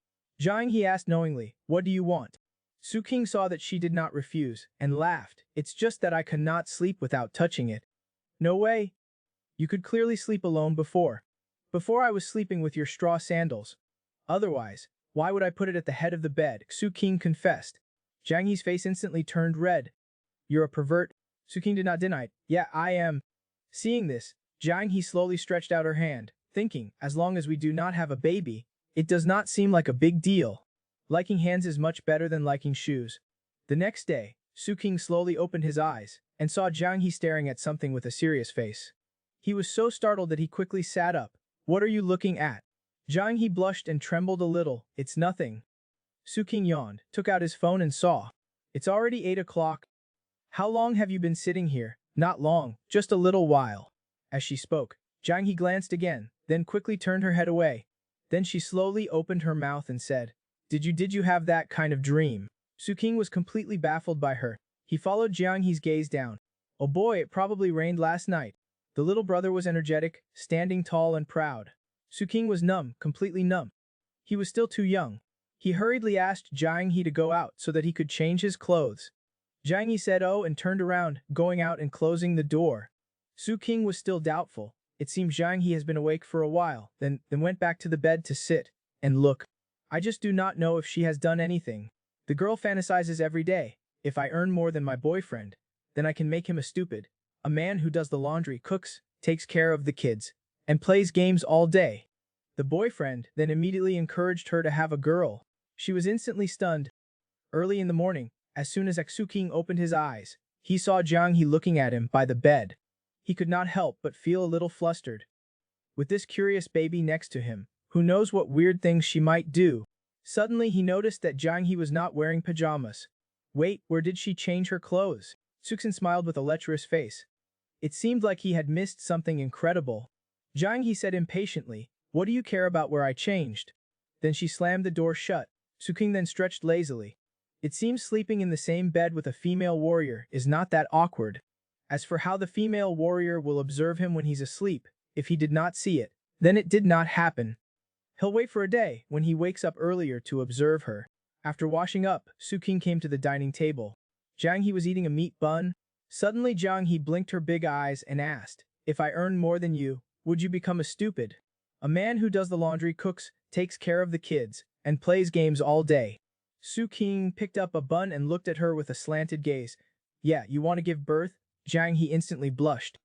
Jiang He asked knowingly, what do you want? Su King saw that she did not refuse, and laughed. It's just that I cannot sleep without touching it. No way. You could clearly sleep alone before. Before I was sleeping with your straw sandals. Otherwise, why would I put it at the head of the bed? Su King confessed. Jiang He's face instantly turned red. You're a pervert? Su King did not deny it. Yeah, I am. Seeing this, Jiang He slowly stretched out her hand, thinking, as long as we do not have a baby, it does not seem like a big deal. Liking hands is much better than liking shoes. The next day, Su-king slowly opened his eyes and saw Jiang He staring at something with a serious face. He was so startled that he quickly sat up. What are you looking at? Jiang He blushed and trembled a little. It's nothing. Su-king yawned, took out his phone and saw. It's already 8 o'clock. How long have you been sitting here? Not long, just a little while. As she spoke, Jiang He glanced again, then quickly turned her head away. Then she slowly opened her mouth and said, Did you have that kind of dream? Su-king was completely baffled by her. He followed Jiang He's gaze down. Oh boy, it probably rained last night. The little brother was energetic, standing tall and proud. Su-king was numb, completely numb. He was still too young. He hurriedly asked Jiang He to go out so that he could change his clothes. Jiang He said oh and turned around, going out and closing the door. Su-king was still doubtful. It seems Jiang He has been awake for a while, then went back to the bed to sit and look. I just do not know if she has done anything. The girl fantasizes every day. If I earn more than my boyfriend, then I can make him a stupid. A man who does the laundry, cooks, takes care of the kids, and plays games all day. The boyfriend then immediately encouraged her to have a girl. She was instantly stunned. Early in the morning, as soon as Su-king opened his eyes, he saw Jiang He looking at him by the bed. He could not help but feel a little flustered. With this curious baby next to him, who knows what weird things she might do? Suddenly he noticed that Jiang He was not wearing pajamas. Wait, where did she change her clothes? Su-king smiled with a lecherous face. It seemed like he had missed something incredible. Jiang He said impatiently, What do you care about where I changed? Then she slammed the door shut. Su-king then stretched lazily. It seems sleeping in the same bed with a female warrior is not that awkward. As for how the female warrior will observe him when he's asleep, if he did not see it, then it did not happen. He'll wait for a day when he wakes up earlier to observe her. After washing up, Su-king came to the dining table. Jiang He was eating a meat bun. Suddenly Jiang He blinked her big eyes and asked, If I earn more than you, would you become a stupid? A man who does the laundry, cooks, takes care of the kids, and plays games all day. Su-king picked up a bun and looked at her with a slanted gaze. Yeah, you want to give birth? Jiang He instantly blushed.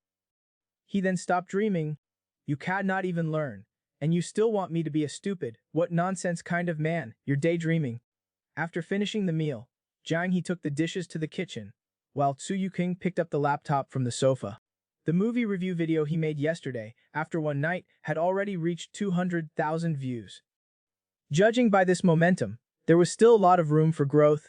He then stopped dreaming. You cannot even learn. And you still want me to be a stupid, what nonsense kind of man, you're daydreaming. After finishing the meal, Jiang He took the dishes to the kitchen, while Su-king picked up the laptop from the sofa. The movie review video he made yesterday, after one night, had already reached 200,000 views. Judging by this momentum, there was still a lot of room for growth.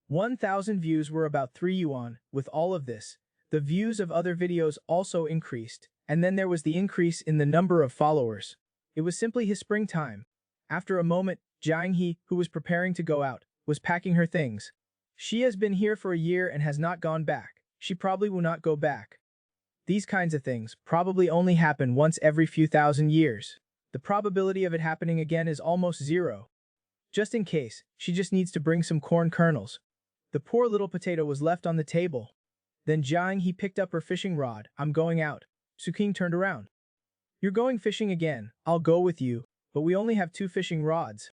1,000 views were about 3 yuan. With all of this, the views of other videos also increased, and then there was the increase in the number of followers. It was simply his springtime. After a moment, Jiang He, who was preparing to go out, was packing her things. She has been here for a year and has not gone back. She probably will not go back. These kinds of things probably only happen once every few thousand years. The probability of it happening again is almost zero. Just in case, she just needs to bring some corn kernels. The poor little potato was left on the table. Then Jiang He picked up her fishing rod. I'm going out. Su-king turned around. You're going fishing again. I'll go with you, but we only have 2 fishing rods.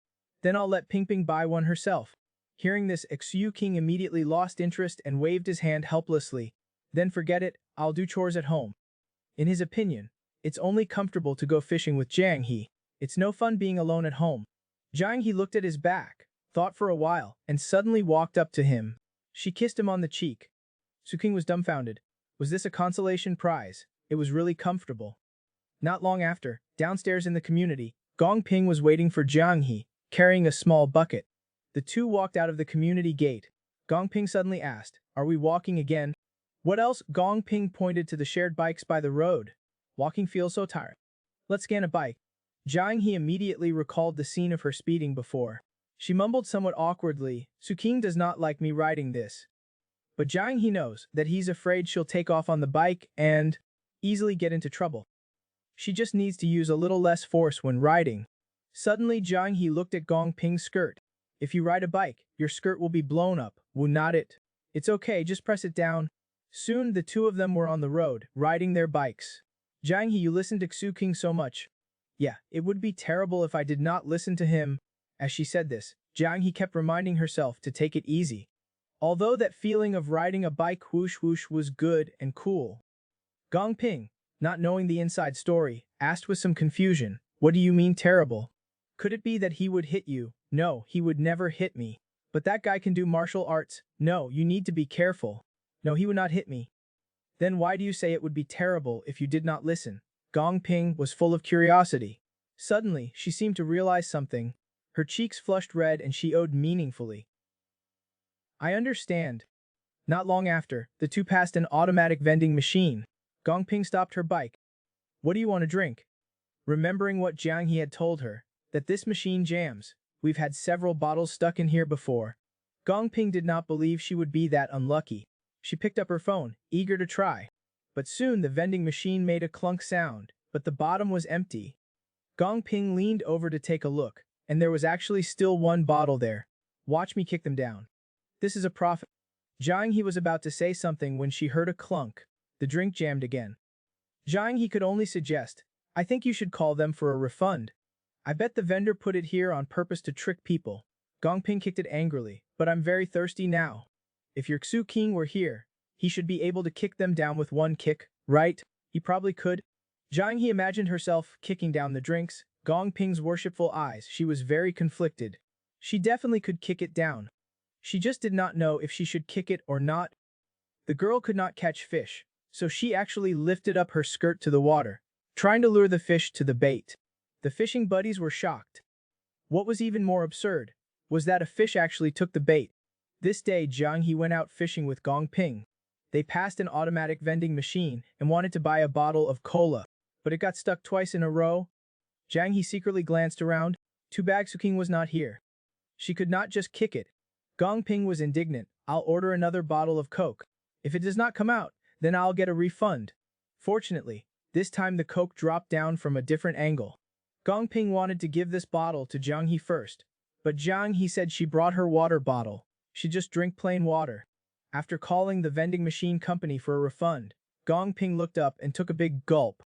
Then I'll let Ping Ping buy one herself. Hearing this, Su-king immediately lost interest and waved his hand helplessly. Then forget it, I'll do chores at home. In his opinion, it's only comfortable to go fishing with Jiang He. It's no fun being alone at home. Jiang He looked at his back, thought for a while, and suddenly walked up to him. She kissed him on the cheek. Su-king was dumbfounded. Was this a consolation prize? It was really comfortable. Not long after, downstairs in the community, Gong Ping was waiting for Jiang He, carrying a small bucket. The two walked out of the community gate. Gong Ping suddenly asked, Are we walking again? What else? Gong Ping pointed to the shared bikes by the road. Walking feels so tired. Let's scan a bike. Jiang He immediately recalled the scene of her speeding before. She mumbled somewhat awkwardly, Su-king does not like me riding this. But Jiang He knows that he's afraid she'll take off on the bike and easily get into trouble. She just needs to use a little less force when riding. Suddenly Jiang He looked at Gong Ping's skirt. If you ride a bike, your skirt will be blown up, will not it? It's okay, just press it down. Soon the two of them were on the road, riding their bikes. Jiang He, you listen to Su-king so much. Yeah, it would be terrible if I did not listen to him. As she said this, Jiang He kept reminding herself to take it easy. Although that feeling of riding a bike whoosh whoosh was good and cool. Gong Ping, not knowing the inside story, asked with some confusion, What do you mean terrible? Could it be that he would hit you, No, he would never hit me. But that guy can do martial arts. No, you need to be careful. No, he would not hit me. Then why do you say it would be terrible if you did not listen? Gong Ping was full of curiosity. Suddenly, she seemed to realize something. Her cheeks flushed red and she owed meaningfully. I understand. Not long after, the two passed an automatic vending machine. Gong Ping stopped her bike. What do you want to drink? Remembering what Jiang He had told her, that this machine jams. We've had several bottles stuck in here before. Gong Ping did not believe she would be that unlucky. She picked up her phone, eager to try. But soon the vending machine made a clunk sound, but the bottom was empty. Gong Ping leaned over to take a look, and there was actually still one bottle there. Watch me kick them down. This is a profit. Jiang He was about to say something when she heard a clunk. The drink jammed again. Jiang He could only suggest, I think you should call them for a refund. I bet the vendor put it here on purpose to trick people. Gong Ping kicked it angrily, but I'm very thirsty now. If your Xu King were here, he should be able to kick them down with one kick, right? He probably could. Jiang He imagined herself kicking down the drinks. Gong Ping's worshipful eyes, she was very conflicted. She definitely could kick it down. She just did not know if she should kick it or not. The girl could not catch fish, so she actually lifted up her skirt to the water, trying to lure the fish to the bait. The fishing buddies were shocked. What was even more absurd was that a fish actually took the bait. This day, Jiang He went out fishing with Gong Ping. They passed an automatic vending machine and wanted to buy a bottle of cola, but it got stuck twice in a row. Jiang He secretly glanced around. Too bad Xu King was not here. She could not just kick it. Gong Ping was indignant. I'll order another bottle of Coke. If it does not come out, then I'll get a refund. Fortunately, this time the Coke dropped down from a different angle. Gong Ping wanted to give this bottle to Jiang He first, but Jiang He said she brought her water bottle. She'd just drink plain water. After calling the vending machine company for a refund, Gong Ping looked up and took a big gulp.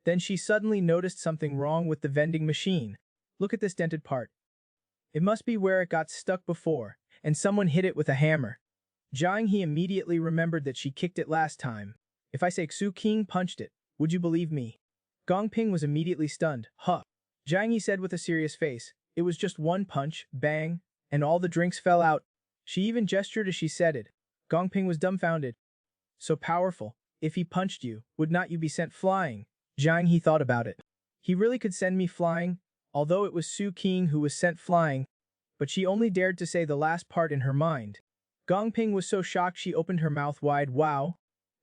Then she suddenly noticed something wrong with the vending machine. Look at this dented part. It must be where it got stuck before, and someone hit it with a hammer. Jiang He immediately remembered that she kicked it last time. If I say Xu King punched it, would you believe me? Gong Ping was immediately stunned. Huh. Jiang He said with a serious face, it was just one punch, bang, and all the drinks fell out. She even gestured as she said it. Gong Ping was dumbfounded. So powerful. If he punched you, would not you be sent flying? Jiang He thought about it. He really could send me flying, although it was Xu King who was sent flying, but she only dared to say the last part in her mind. Gong Ping was so shocked she opened her mouth wide. Wow.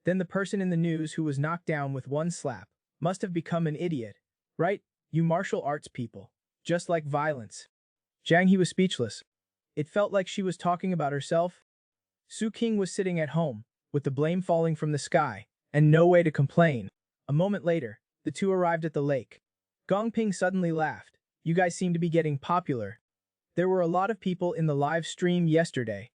Then the person in the news who was knocked down with one slap must have become an idiot, right? You martial arts people. Just like violence. Jiang He was speechless. It felt like she was talking about herself. Xu King was sitting at home, with the blame falling from the sky, and no way to complain. A moment later, the two arrived at the lake. Gong Ping suddenly laughed. You guys seem to be getting popular. There were a lot of people in the live stream yesterday.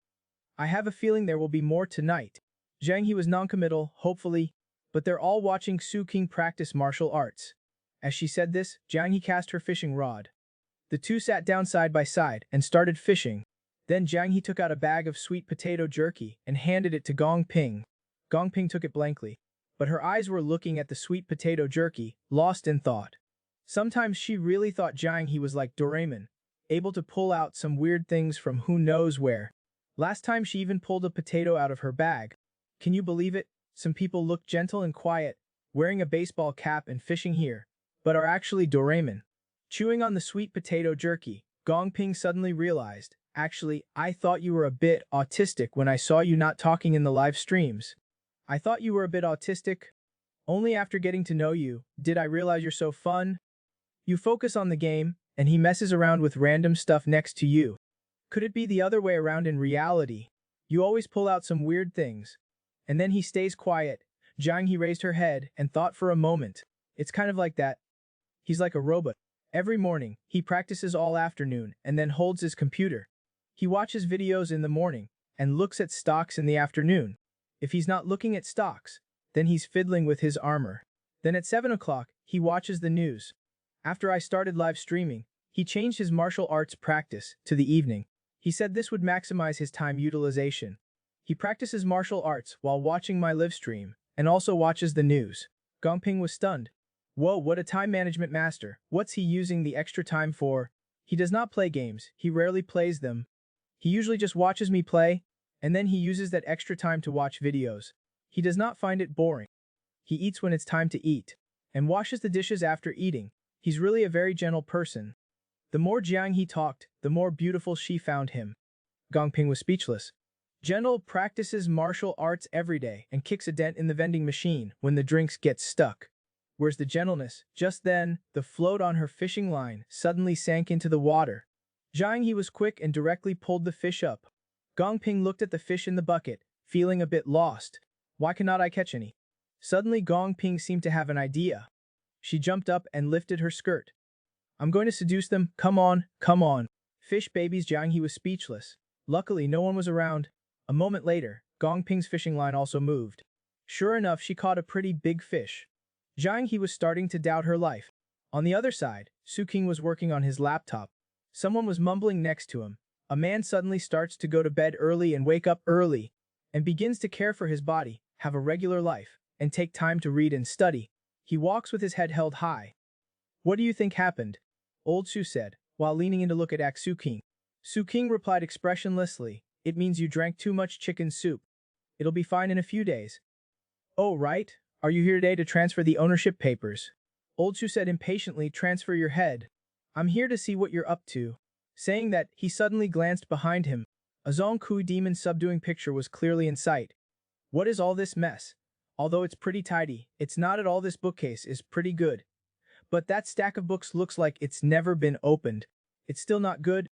I have a feeling there will be more tonight. Jiang He was noncommittal, hopefully, but they're all watching Xu King practice martial arts. As she said this, Jiang He cast her fishing rod. The two sat down side by side and started fishing. Then Jiang He took out a bag of sweet potato jerky and handed it to Gong Ping. Gong Ping took it blankly, but her eyes were looking at the sweet potato jerky, lost in thought. Sometimes she really thought Jiang He was like Doraemon, able to pull out some weird things from who knows where. Last time she even pulled a potato out of her bag. Can you believe it? Some people look gentle and quiet, wearing a baseball cap and fishing here, but are actually Doraemon. Chewing on the sweet potato jerky, Gong Ping suddenly realized, actually, I thought you were a bit autistic when I saw you not talking in the live streams. I thought you were a bit autistic. Only after getting to know you, did I realize you're so fun. You focus on the game, and he messes around with random stuff next to you. Could it be the other way around in reality? You always pull out some weird things. And then he stays quiet. Jiang He raised her head and thought for a moment. It's kind of like that. He's like a robot. Every morning, he practices all afternoon and then holds his computer. He watches videos in the morning and looks at stocks in the afternoon. If he's not looking at stocks, then he's fiddling with his armor. Then at 7 o'clock, he watches the news. After I started live streaming, he changed his martial arts practice to the evening. He said this would maximize his time utilization. He practices martial arts while watching my live stream and also watches the news. Gong Ping was stunned. Whoa, what a time management master. What's he using the extra time for? He does not play games, he rarely plays them. He usually just watches me play, and then he uses that extra time to watch videos. He does not find it boring. He eats when it's time to eat, and washes the dishes after eating. He's really a very gentle person. The more Jiang he talked, the more beautiful she found him. Gongping was speechless. Gentle practices martial arts every day and kicks a dent in the vending machine when the drinks get stuck. Where's the gentleness? Just then, the float on her fishing line suddenly sank into the water. Jiang he was quick and directly pulled the fish up. Gongping looked at the fish in the bucket, feeling a bit lost. Why cannot I catch any? Suddenly Gongping seemed to have an idea. She jumped up and lifted her skirt. I'm going to seduce them, come on, come on. Fish babies. Jiang he was speechless. Luckily no one was around. A moment later, Gongping's fishing line also moved. Sure enough, she caught a pretty big fish. Jiang he was starting to doubt her life. On the other side, Su King was working on his laptop. Someone was mumbling next to him. A man suddenly starts to go to bed early and wake up early, and begins to care for his body, have a regular life, and take time to read and study. He walks with his head held high. What do you think happened? Old Su said, while leaning in to look at Su King. Su King replied expressionlessly, it means you drank too much chicken soup. It'll be fine in a few days. Oh, right. Are you here today to transfer the ownership papers? Old Su said impatiently, transfer your head. I'm here to see what you're up to. Saying that, he suddenly glanced behind him. A Zhongku demon subduing picture was clearly in sight. What is all this mess? Although it's pretty tidy, it's not at all. This bookcase is pretty good. But that stack of books looks like it's never been opened. It's still not good.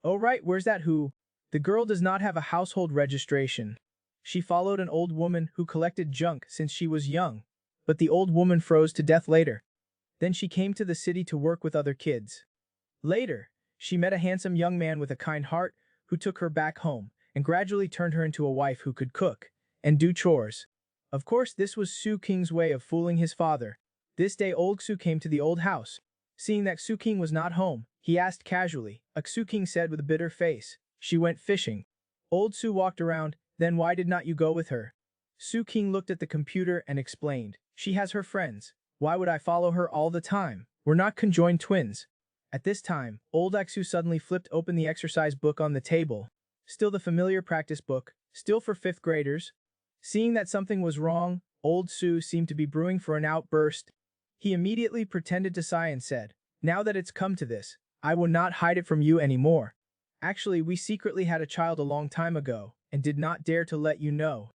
Oh right, where's that who? The girl does not have a household registration. She followed an old woman who collected junk since she was young, but the old woman froze to death later. Then she came to the city to work with other kids. Later, she met a handsome young man with a kind heart who took her back home and gradually turned her into a wife who could cook and do chores. Of course, this was Su King's way of fooling his father. This day old Su came to the old house. Seeing that Su King was not home, he asked casually. Su King said with a bitter face, she went fishing. Old Su walked around, then why did not you go with her? Su King looked at the computer and explained, she has her friends. Why would I follow her all the time? We're not conjoined twins. At this time, old Su suddenly flipped open the exercise book on the table. Still the familiar practice book, still for 5th graders. Seeing that something was wrong, old Su seemed to be brewing for an outburst. He immediately pretended to sigh and said, now that it's come to this, I will not hide it from you anymore. Actually, we secretly had a child a long time ago, and did not dare to let you know.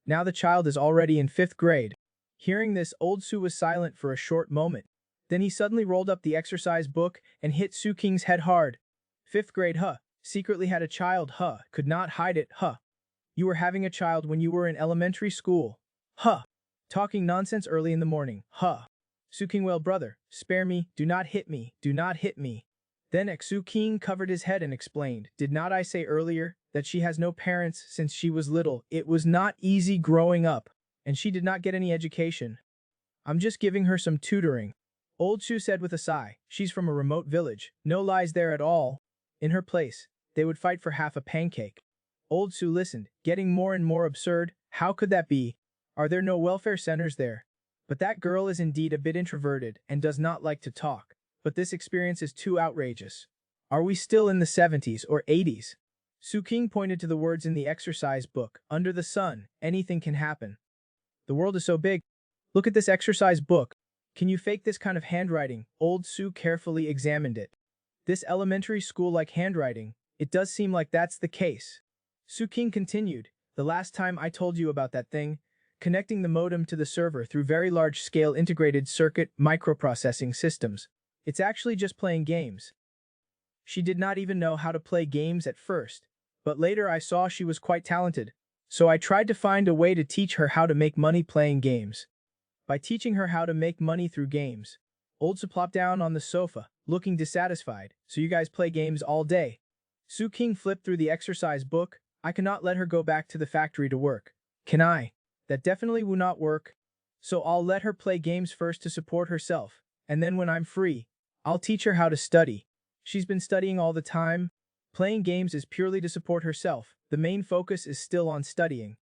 Now the child is already in 5th grade. Hearing this, old Su was silent for a short moment. Then he suddenly rolled up the exercise book and hit Su King's head hard. 5th grade, huh? Secretly had a child, huh? Could not hide it, huh? You were having a child when you were in elementary school, huh? Talking nonsense early in the morning, huh? Su King, well brother, spare me, do not hit me, do not hit me. Then Su King covered his head and explained, did not I say earlier that she has no parents since she was little? It was not easy growing up, and she did not get any education. I'm just giving her some tutoring. Old Su said with a sigh, she's from a remote village, no lies there at all. In her place, they would fight for half a pancake. Old Su listened, getting more and more absurd. How could that be? Are there no welfare centers there? But that girl is indeed a bit introverted and does not like to talk. But this experience is too outrageous. Are we still in the 70s or 80s? Su King pointed to the words in the exercise book. Under the sun, anything can happen. The world is so big. Look at this exercise book. Can you fake this kind of handwriting? Old Su carefully examined it. This elementary school-like handwriting, it does seem like that's the case. Su King continued, the last time I told you about that thing, connecting the modem to the server through very large-scale integrated circuit microprocessing systems. It's actually just playing games. She did not even know how to play games at first, but later I saw she was quite talented, so I tried to find a way to teach her how to make money playing games. By teaching her how to make money through games, Old Su plopped down on the sofa, looking dissatisfied, so you guys play games all day. Su King flipped through the exercise book. I cannot let her go back to the factory to work. Can I? That definitely will not work. So I'll let her play games first to support herself, and then when I'm free, I'll teach her how to study. She's been studying all the time. Playing games is purely to support herself. The main focus is still on studying.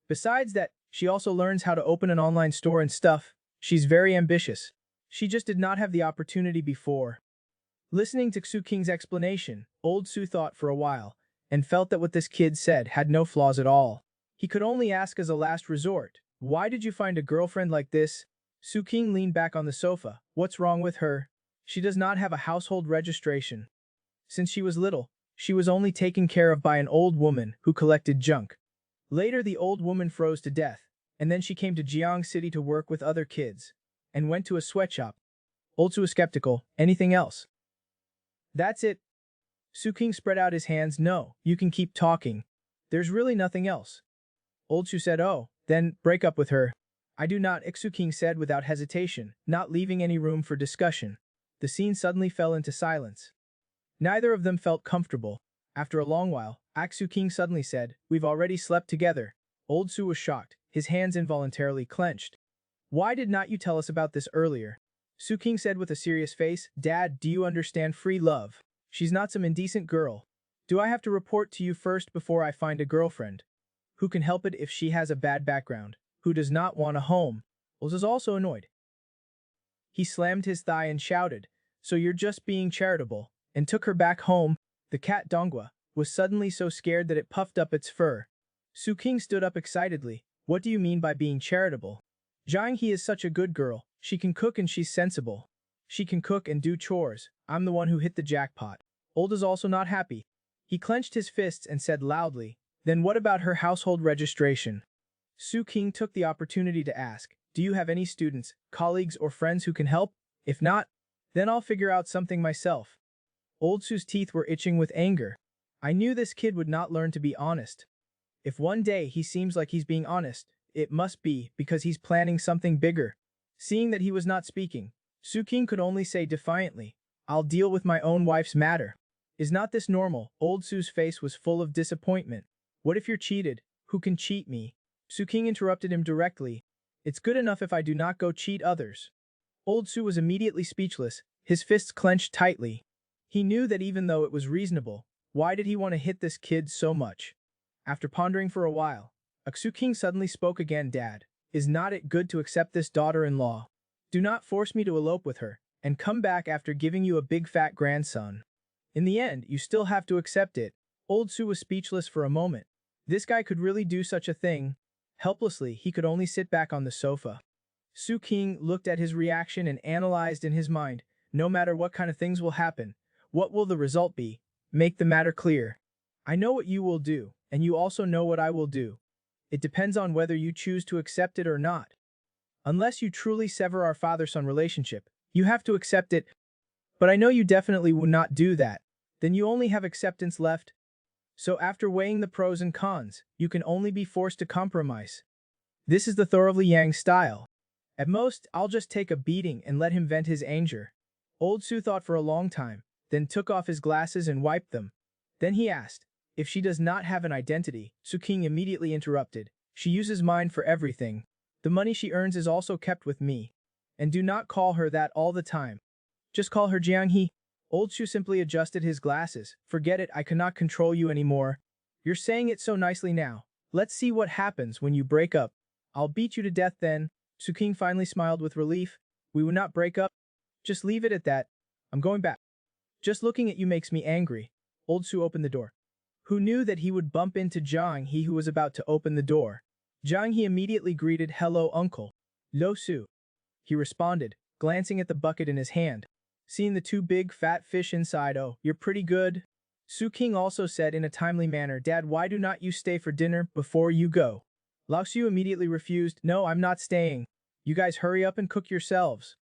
Besides that, she also learns how to open an online store and stuff. She's very ambitious. She just did not have the opportunity before. Listening to Su King's explanation, old Su thought for a while, and felt that what this kid said had no flaws at all. He could only ask as a last resort, "Why did you find a girlfriend like this?" Su King leaned back on the sofa. "What's wrong with her? She does not have a household registration. Since she was little, she was only taken care of by an old woman who collected junk. Later the old woman froze to death, and then she came to Jiang City to work with other kids, and went to a sweatshop." Old Su was skeptical. "Anything else?" "That's it." Su King spread out his hands. "No, you can keep talking. There's really nothing else." Old Su said, "Oh, then break up with her." "I do not," Su King said without hesitation, not leaving any room for discussion. The scene suddenly fell into silence. Neither of them felt comfortable. After a long while, Su King suddenly said, "We've already slept together." Old Su was shocked, his hands involuntarily clenched. "Why did not you tell us about this earlier?" Su King said with a serious face, "Dad, do you understand free love? She's not some indecent girl. Do I have to report to you first before I find a girlfriend? Who can help it if she has a bad background? Who does not want a home?" Oz was also annoyed. He slammed his thigh and shouted, "So you're just being charitable," and took her back home. The cat Dongua was suddenly so scared that it puffed up its fur. Su King stood up excitedly. "What do you mean by being charitable? Jiang He is such a good girl. She can cook and she's sensible. She can cook and do chores. I'm the one who hit the jackpot." Old is also not happy. He clenched his fists and said loudly, "Then what about her household registration?" Su King took the opportunity to ask, "Do you have any students, colleagues, or friends who can help? If not, then I'll figure out something myself." Old Su's teeth were itching with anger. "I knew this kid would not learn to be honest. If one day he seems like he's being honest, it must be because he's planning something bigger." Seeing that he was not speaking, Su King could only say defiantly, "I'll deal with my own wife's matter." "Is not this normal?" Old Su's face was full of disappointment. "What if you're cheated? Who can cheat me?" Su King interrupted him directly. "It's good enough if I do not go cheat others." Old Su was immediately speechless, his fists clenched tightly. He knew that even though it was reasonable, why did he want to hit this kid so much? After pondering for a while, Su King suddenly spoke again. "Dad, is not it good to accept this daughter-in-law? Do not force me to elope with her, and come back after giving you a big fat grandson. In the end, you still have to accept it." Old Su was speechless for a moment. This guy could really do such a thing? Helplessly, he could only sit back on the sofa. Su King looked at his reaction and analyzed in his mind, "No matter what kind of things will happen, what will the result be? Make the matter clear. I know what you will do, and you also know what I will do. It depends on whether you choose to accept it or not. Unless you truly sever our father-son relationship, you have to accept it. But I know you definitely would not do that. Then you only have acceptance left. So after weighing the pros and cons, you can only be forced to compromise. This is the thoroughly Yang style. At most, I'll just take a beating and let him vent his anger." Old Su thought for a long time, then took off his glasses and wiped them. Then he asked, "If she does not have an identity?" Su King immediately interrupted, "She uses mine for everything. The money she earns is also kept with me. And do not call her that all the time. Just call her Jiang He." Old Shu simply adjusted his glasses. "Forget it, I cannot control you anymore. You're saying it so nicely now. Let's see what happens when you break up. I'll beat you to death then." Su King finally smiled with relief. "We will not break up. Just leave it at that. I'm going back. Just looking at you makes me angry." Old Su opened the door. Who knew that he would bump into Jiang He, who was about to open the door? Jiang He immediately greeted, "Hello, uncle." "Lo Su," he responded, glancing at the bucket in his hand. Seeing the two big fat fish inside, "Oh, you're pretty good." Su King also said in a timely manner, "Dad, why do not you stay for dinner before you go?" Lao Su immediately refused, "No, I'm not staying. You guys hurry up and cook yourselves."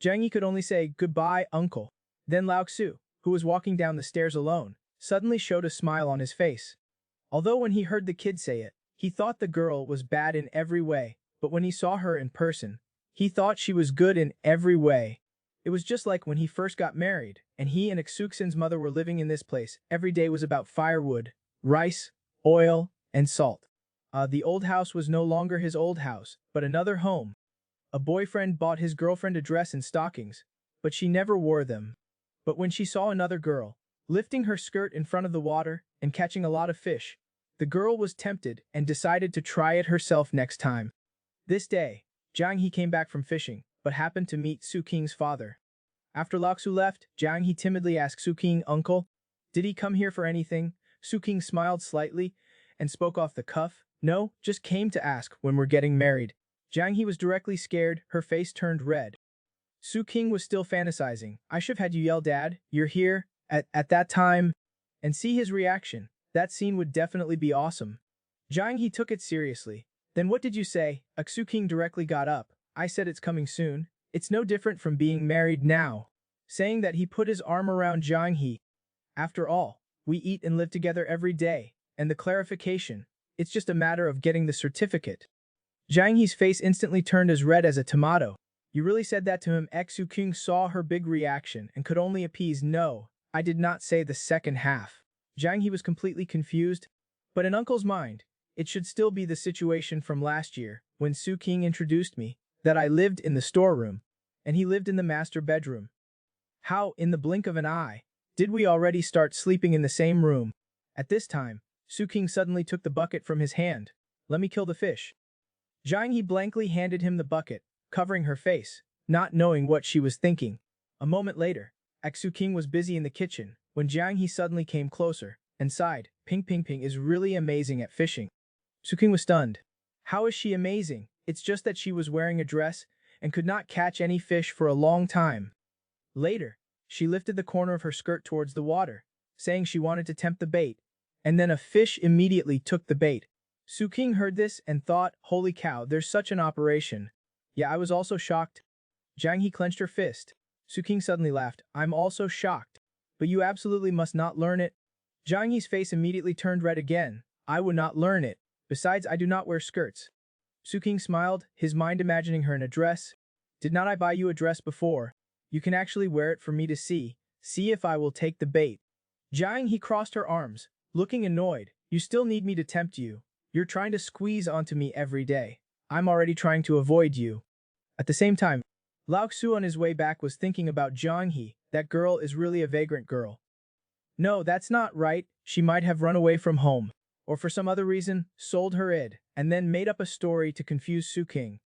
Jiang Yi could only say, "Goodbye, uncle." Then Lao Su, who was walking down the stairs alone, suddenly showed a smile on his face. Although when he heard the kid say it, he thought the girl was bad in every way, but when he saw her in person, he thought she was good in every way. It was just like when he first got married, and he and Xuksin's mother were living in this place. Every day was about firewood, rice, oil, and salt. The old house was no longer his old house, but another home. A boyfriend bought his girlfriend a dress and stockings, but she never wore them. But when she saw another girl, lifting her skirt in front of the water and catching a lot of fish, the girl was tempted and decided to try it herself next time. This day, Jiang He came back from fishing, but happened to meet Su King's father. After Laksu left, Jiang He timidly asked Su King, "Uncle, did he come here for anything?" Su King smiled slightly and spoke off the cuff. "No, just came to ask when we're getting married." Jiang He was directly scared, her face turned red. Su King was still fantasizing. "I should have had you yell, Dad, you're here, at that time," and see his reaction. That scene would definitely be awesome. Jiang He took it seriously. "Then what did you say?" Su King directly got up. "I said it's coming soon. It's no different from being married now." Saying that, he put his arm around Jiang He. "After all, we eat and live together every day, and the clarification, it's just a matter of getting the certificate." Jiang He's face instantly turned as red as a tomato. "You really said that to him?" Su King saw her big reaction and could only appease, "No, I did not say the second half." Jiang He was completely confused, but in Uncle's mind, it should still be the situation from last year, when Su King introduced me, that I lived in the storeroom, and he lived in the master bedroom. How, in the blink of an eye, did we already start sleeping in the same room? At this time, Su King suddenly took the bucket from his hand. "Let me kill the fish." Jiang He blankly handed him the bucket, covering her face, not knowing what she was thinking. A moment later, Su King was busy in the kitchen, when Jiang He suddenly came closer and sighed, "Ping Ping Ping is really amazing at fishing." Su King was stunned. "How is she amazing? It's just that she was wearing a dress and could not catch any fish for a long time." Later, she lifted the corner of her skirt towards the water, saying she wanted to tempt the bait, and then a fish immediately took the bait. Su King heard this and thought, "Holy cow, there's such an operation." "Yeah, I was also shocked." Jiang He clenched her fist. Su King suddenly laughed. "I'm also shocked. But you absolutely must not learn it." Jiang He's face immediately turned red again. "I would not learn it. Besides, I do not wear skirts." Su King smiled, his mind imagining her in a dress. "Did not I buy you a dress before? You can actually wear it for me to see. See if I will take the bait." Jiang He crossed her arms, looking annoyed. "You still need me to tempt you. You're trying to squeeze onto me every day. I'm already trying to avoid you." At the same time, Lao Xu on his way back was thinking about Jiang He. That girl is really a vagrant girl. No, that's not right. She might have run away from home, or for some other reason, sold her id, and then made up a story to confuse Su King.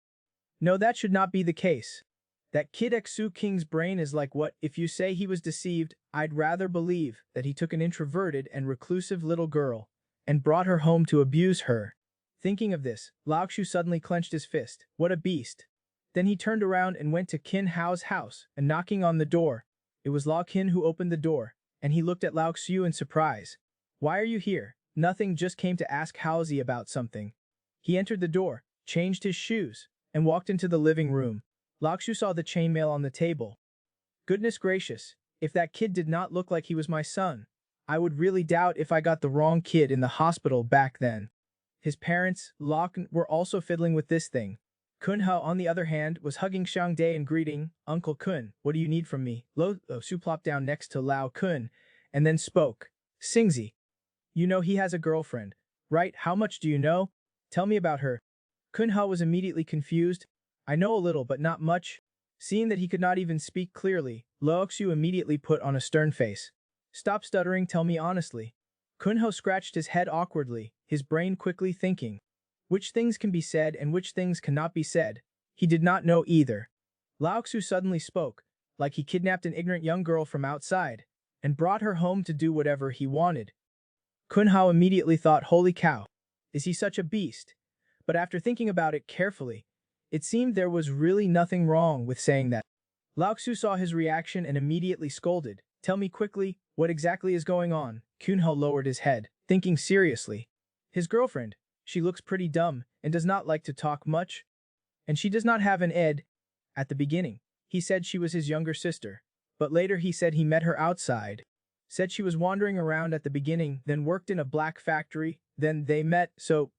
No, that should not be the case. That kid Su King's brain is like, what if you say he was deceived? I'd rather believe that he took an introverted and reclusive little girl and brought her home to abuse her. Thinking of this, Lao Xu suddenly clenched his fist. What a beast. Then he turned around and went to Qin Hao's house and knocking on the door. It was Lao Qin who opened the door, and he looked at Lao Xu in surprise. "Why are you here?" "Nothing, just came to ask Haozi about something." He entered the door, changed his shoes, and walked into the living room. Lao Xu saw the chainmail on the table. "Goodness gracious, if that kid did not look like he was my son, I would really doubt if I got the wrong kid in the hospital back then." His parents, Locke, were also fiddling with this thing. Kun Hao, on the other hand, was hugging Xiang Dai and greeting, "Uncle Kun, what do you need from me?" Lo Su plopped down next to Lao Kun, and then spoke. "Xingzi, you know he has a girlfriend, right? How much do you know? Tell me about her." Kun Hao was immediately confused. "I know a little but not much." Seeing that he could not even speak clearly, Lo Xiu immediately put on a stern face. "Stop stuttering, tell me honestly." Kun Hao scratched his head awkwardly, his brain quickly thinking. Which things can be said and which things cannot be said? He did not know either. Lao Xu suddenly spoke, like he kidnapped an ignorant young girl from outside, and brought her home to do whatever he wanted. Kun Hao immediately thought, holy cow, is he such a beast? But after thinking about it carefully, it seemed there was really nothing wrong with saying that. Lao Xu saw his reaction and immediately scolded. "Tell me quickly, what exactly is going on?" Kun Hao lowered his head, thinking seriously. His girlfriend, she looks pretty dumb and does not like to talk much. And she does not have an ed. At the beginning, he said she was his younger sister, but later he said he met her outside. Said she was wandering around at the beginning, then worked in a black factory, then they met, so,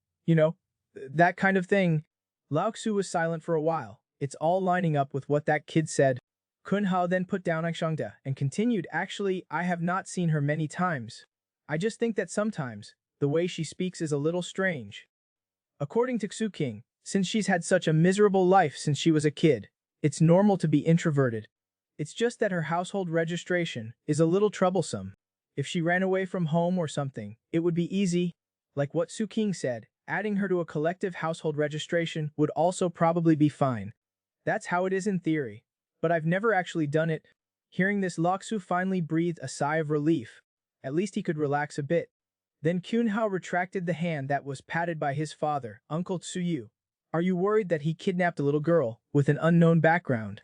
that kind of thing. Lao Xu was silent for a while. It's all lining up with what that kid said. Kun Hao then put down Shangda and continued, "Actually, I have not seen her many times. I just think that sometimes, the way she speaks is a little strange." According to Xu King, since she's had such a miserable life since she was a kid, it's normal to be introverted. It's just that her household registration is a little troublesome. If she ran away from home or something, it would be easy. Like what Xu King said, adding her to a collective household registration would also probably be fine. That's how it is in theory. But I've never actually done it. Hearing this, Laksu finally breathed a sigh of relief. At least he could relax a bit. Then Kunhao retracted the hand that was patted by his father, Uncle Tsuyu. Are you worried that he kidnapped a little girl with an unknown background?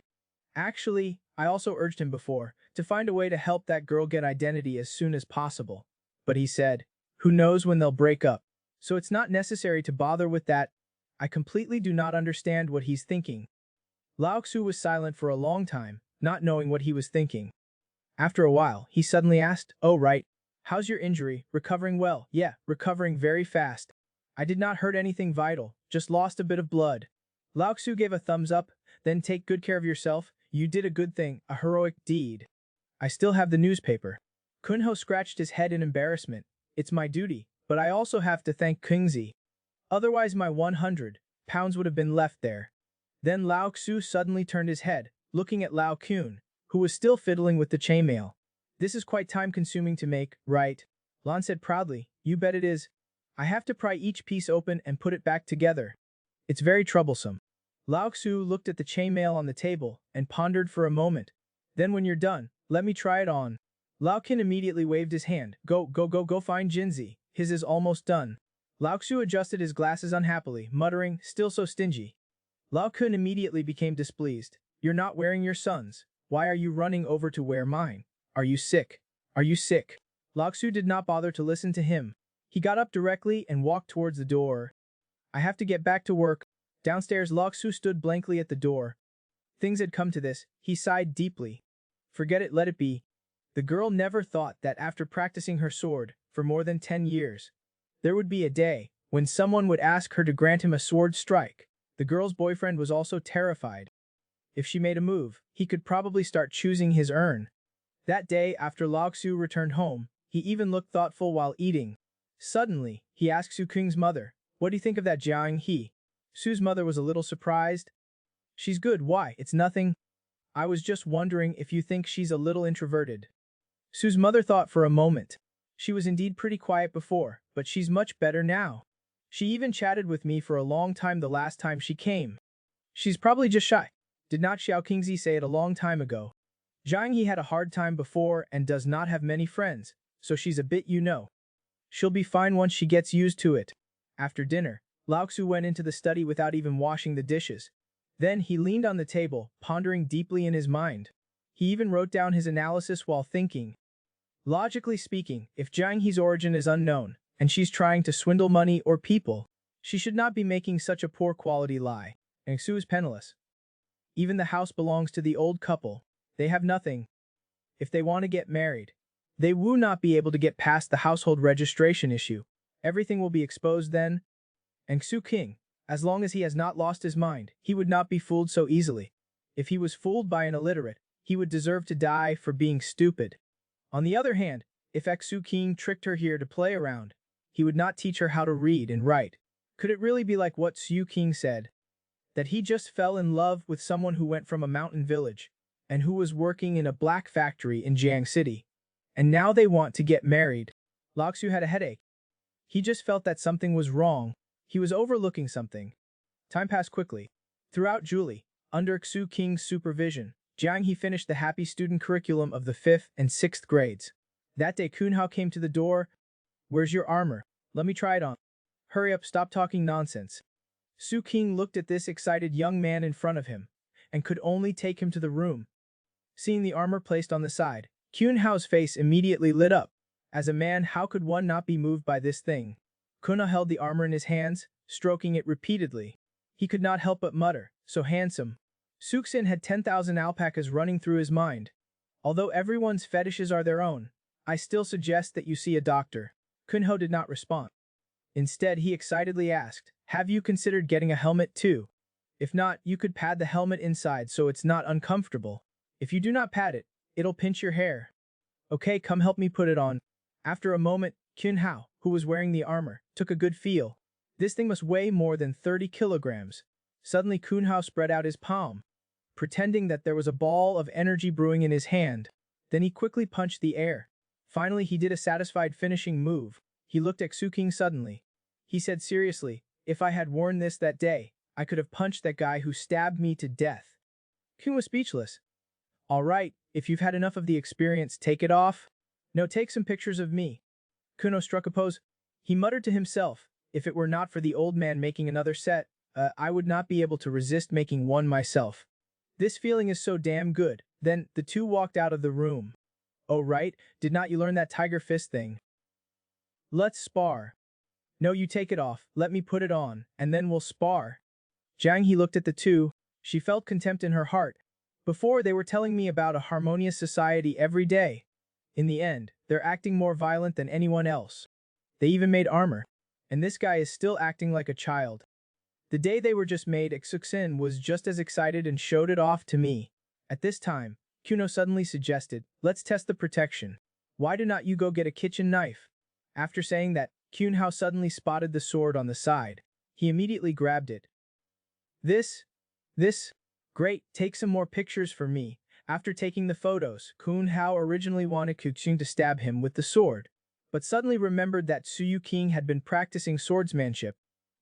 Actually, I also urged him before to find a way to help that girl get identity as soon as possible. But he said, who knows when they'll break up. So it's not necessary to bother with that. I completely do not understand what he's thinking. Lao Xu was silent for a long time, not knowing what he was thinking. After a while, he suddenly asked, oh right, how's your injury? Recovering well? Yeah, recovering very fast. I did not hurt anything vital, just lost a bit of blood. Lao Xu gave a thumbs up, then take good care of yourself. You did a good thing, a heroic deed. I still have the newspaper. Kunho scratched his head in embarrassment. It's my duty, but I also have to thank Kingzi. Otherwise my 100 pounds would have been left there. Then Lao Xu suddenly turned his head, looking at Lao Kun, who was still fiddling with the chainmail. This is quite time-consuming to make, right? Lan said proudly, you bet it is. I have to pry each piece open and put it back together. It's very troublesome. Lao Xu looked at the chainmail on the table and pondered for a moment. Then when you're done, let me try it on. Lao Qin immediately waved his hand. Go find Jinzi. His is almost done. Lao Xu adjusted his glasses unhappily, muttering, still so stingy. Lao Kun immediately became displeased. You're not wearing your son's. Why are you running over to wear mine? Are you sick? Are you sick? Lao Xu did not bother to listen to him. He got up directly and walked towards the door. I have to get back to work. Downstairs, Lao Xu stood blankly at the door. Things had come to this, he sighed deeply. Forget it, let it be. The girl never thought that after practicing her sword for more than 10 years, there would be a day when someone would ask her to grant him a sword strike. The girl's boyfriend was also terrified. If she made a move, he could probably start choosing his urn. That day, after Lao Xu returned home, he even looked thoughtful while eating. Suddenly, he asked Su King's mother, what do you think of that Jiang He? Su's mother was a little surprised. She's good, why? It's nothing. I was just wondering if you think she's a little introverted. Su's mother thought for a moment. She was indeed pretty quiet before, but she's much better now. She even chatted with me for a long time the last time she came. She's probably just shy. Did not Xiao Qingzi say it a long time ago? Jiang He had a hard time before and does not have many friends, so she's a bit She'll be fine once she gets used to it. After dinner, Lao Xu went into the study without even washing the dishes. Then he leaned on the table, pondering deeply in his mind. He even wrote down his analysis while thinking. Logically speaking, if Jiang He's origin is unknown, and she's trying to swindle money or people, she should not be making such a poor quality lie. And Xu is penniless. Even the house belongs to the old couple. They have nothing. If they want to get married, they will not be able to get past the household registration issue. Everything will be exposed then. And Xu King, as long as he has not lost his mind, he would not be fooled so easily. If he was fooled by an illiterate, he would deserve to die for being stupid. On the other hand, if Xu King tricked her here to play around, he would not teach her how to read and write. Could it really be like what Xu King said? That he just fell in love with someone who went from a mountain village and who was working in a black factory in Jiang City. And now they want to get married. Lao Xu had a headache. He just felt that something was wrong. He was overlooking something. Time passed quickly. Throughout Julie, under Xu King's supervision, Jiang He finished the happy student curriculum of the 5th and 6th grades. That day Kunhao came to the door. Where's your armor? Let me try it on. Hurry up, stop talking nonsense. Su King looked at this excited young man in front of him, and could only take him to the room. Seeing the armor placed on the side, Kunhao's face immediately lit up. As a man, how could one not be moved by this thing? Kunhao held the armor in his hands, stroking it repeatedly. He could not help but mutter, so handsome. Suxin had 10,000 alpacas running through his mind. Although everyone's fetishes are their own, I still suggest that you see a doctor. Kunhao did not respond. Instead, he excitedly asked, have you considered getting a helmet too? If not, you could pad the helmet inside so it's not uncomfortable. If you do not pad it, it'll pinch your hair. Okay, come help me put it on. After a moment, Kunhao, who was wearing the armor, took a good feel. This thing must weigh more than 30 kilograms. Suddenly Kunhao spread out his palm, pretending that there was a ball of energy brewing in his hand. Then he quickly punched the air. Finally, he did a satisfied finishing move. He looked at Xu King suddenly. He said seriously, if I had worn this that day, I could have punched that guy who stabbed me to death. King was speechless. Alright, if you've had enough of the experience, take it off. No, take some pictures of me. Kuno struck a pose. He muttered to himself, if it were not for the old man making another set, I would not be able to resist making one myself. This feeling is so damn good. Then, the two walked out of the room. Oh right, did not you learn that tiger fist thing? Let's spar. No, you take it off, let me put it on, and then we'll spar. Jiang He looked at the two. She felt contempt in her heart. Before, they were telling me about a harmonious society every day. In the end, they're acting more violent than anyone else. They even made armor. And this guy is still acting like a child. The day they were just made, Xuksin was just as excited and showed it off to me. At this time, Kuno suddenly suggested, let's test the protection. Why do not you go get a kitchen knife? After saying that, Kunhao suddenly spotted the sword on the side. He immediately grabbed it. This, great, take some more pictures for me. After taking the photos, Kunhao originally wanted Kuxing to stab him with the sword, but suddenly remembered that Suyu King had been practicing swordsmanship.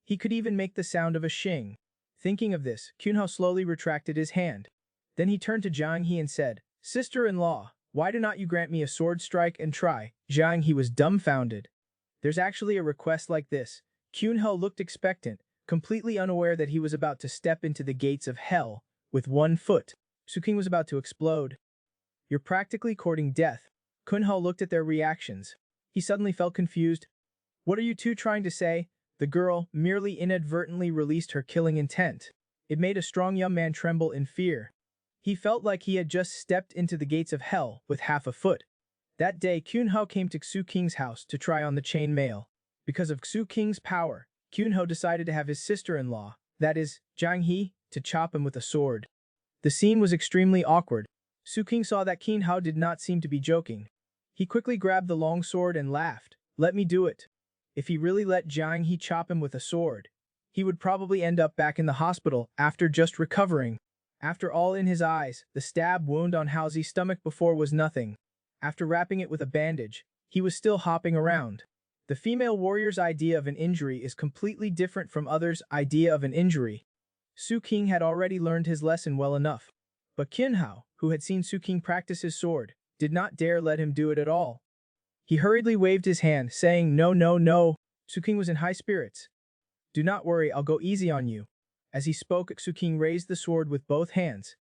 He could even make the sound of a shing. Thinking of this, Kunhao slowly retracted his hand. Then he turned to Jiang He and said, Sister-in-law, why do not you grant me a sword strike and try? Jiang He was dumbfounded. There's actually a request like this. Kunhao looked expectant, completely unaware that he was about to step into the gates of hell with one foot. Suking was about to explode. You're practically courting death. Kunhao looked at their reactions. He suddenly felt confused. What are you two trying to say? The girl merely inadvertently released her killing intent. It made a strong young man tremble in fear. He felt like he had just stepped into the gates of hell with half a foot. That day, Kunhao came to Xu King's house to try on the chain mail. Because of Xu King's power, Kunhao decided to have his sister-in-law, that is, Jiang He, to chop him with a sword. The scene was extremely awkward. Xu King saw that Kunhao did not seem to be joking. He quickly grabbed the long sword and laughed. Let me do it. If he really let Jiang He chop him with a sword, he would probably end up back in the hospital after just recovering. After all, in his eyes, the stab wound on Haozi's stomach before was nothing. After wrapping it with a bandage, he was still hopping around. The female warrior's idea of an injury is completely different from others' idea of an injury. Su King had already learned his lesson well enough. But Kunhao, who had seen Su King practice his sword, did not dare let him do it at all. He hurriedly waved his hand, saying, No, no, no. Su King was in high spirits. Do not worry, I'll go easy on you. As he spoke, Su King raised the sword with both hands.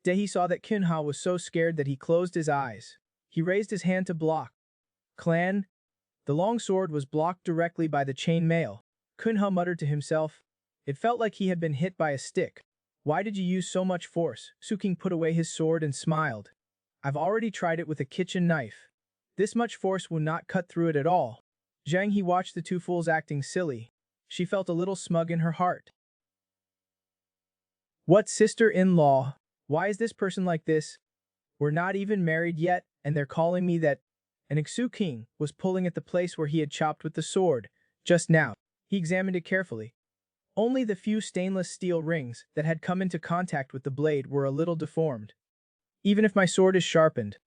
He saw that Kunhao was so scared that he closed his eyes. He raised his hand to block. Clan. The long sword was blocked directly by the chain mail. Kunhao muttered to himself. It felt like he had been hit by a stick. Why did you use so much force? Su King put away his sword and smiled. I've already tried it with a kitchen knife. This much force will not cut through it at all. Jiang He watched the two fools acting silly. She felt a little smug in her heart. What sister-in-law? Why is this person like this? We're not even married yet, and they're calling me that. And Xu King was pulling at the place where he had chopped with the sword. Just now, he examined it carefully. Only the few stainless steel rings that had come into contact with the blade were a little deformed. Even if my sword is sharpened,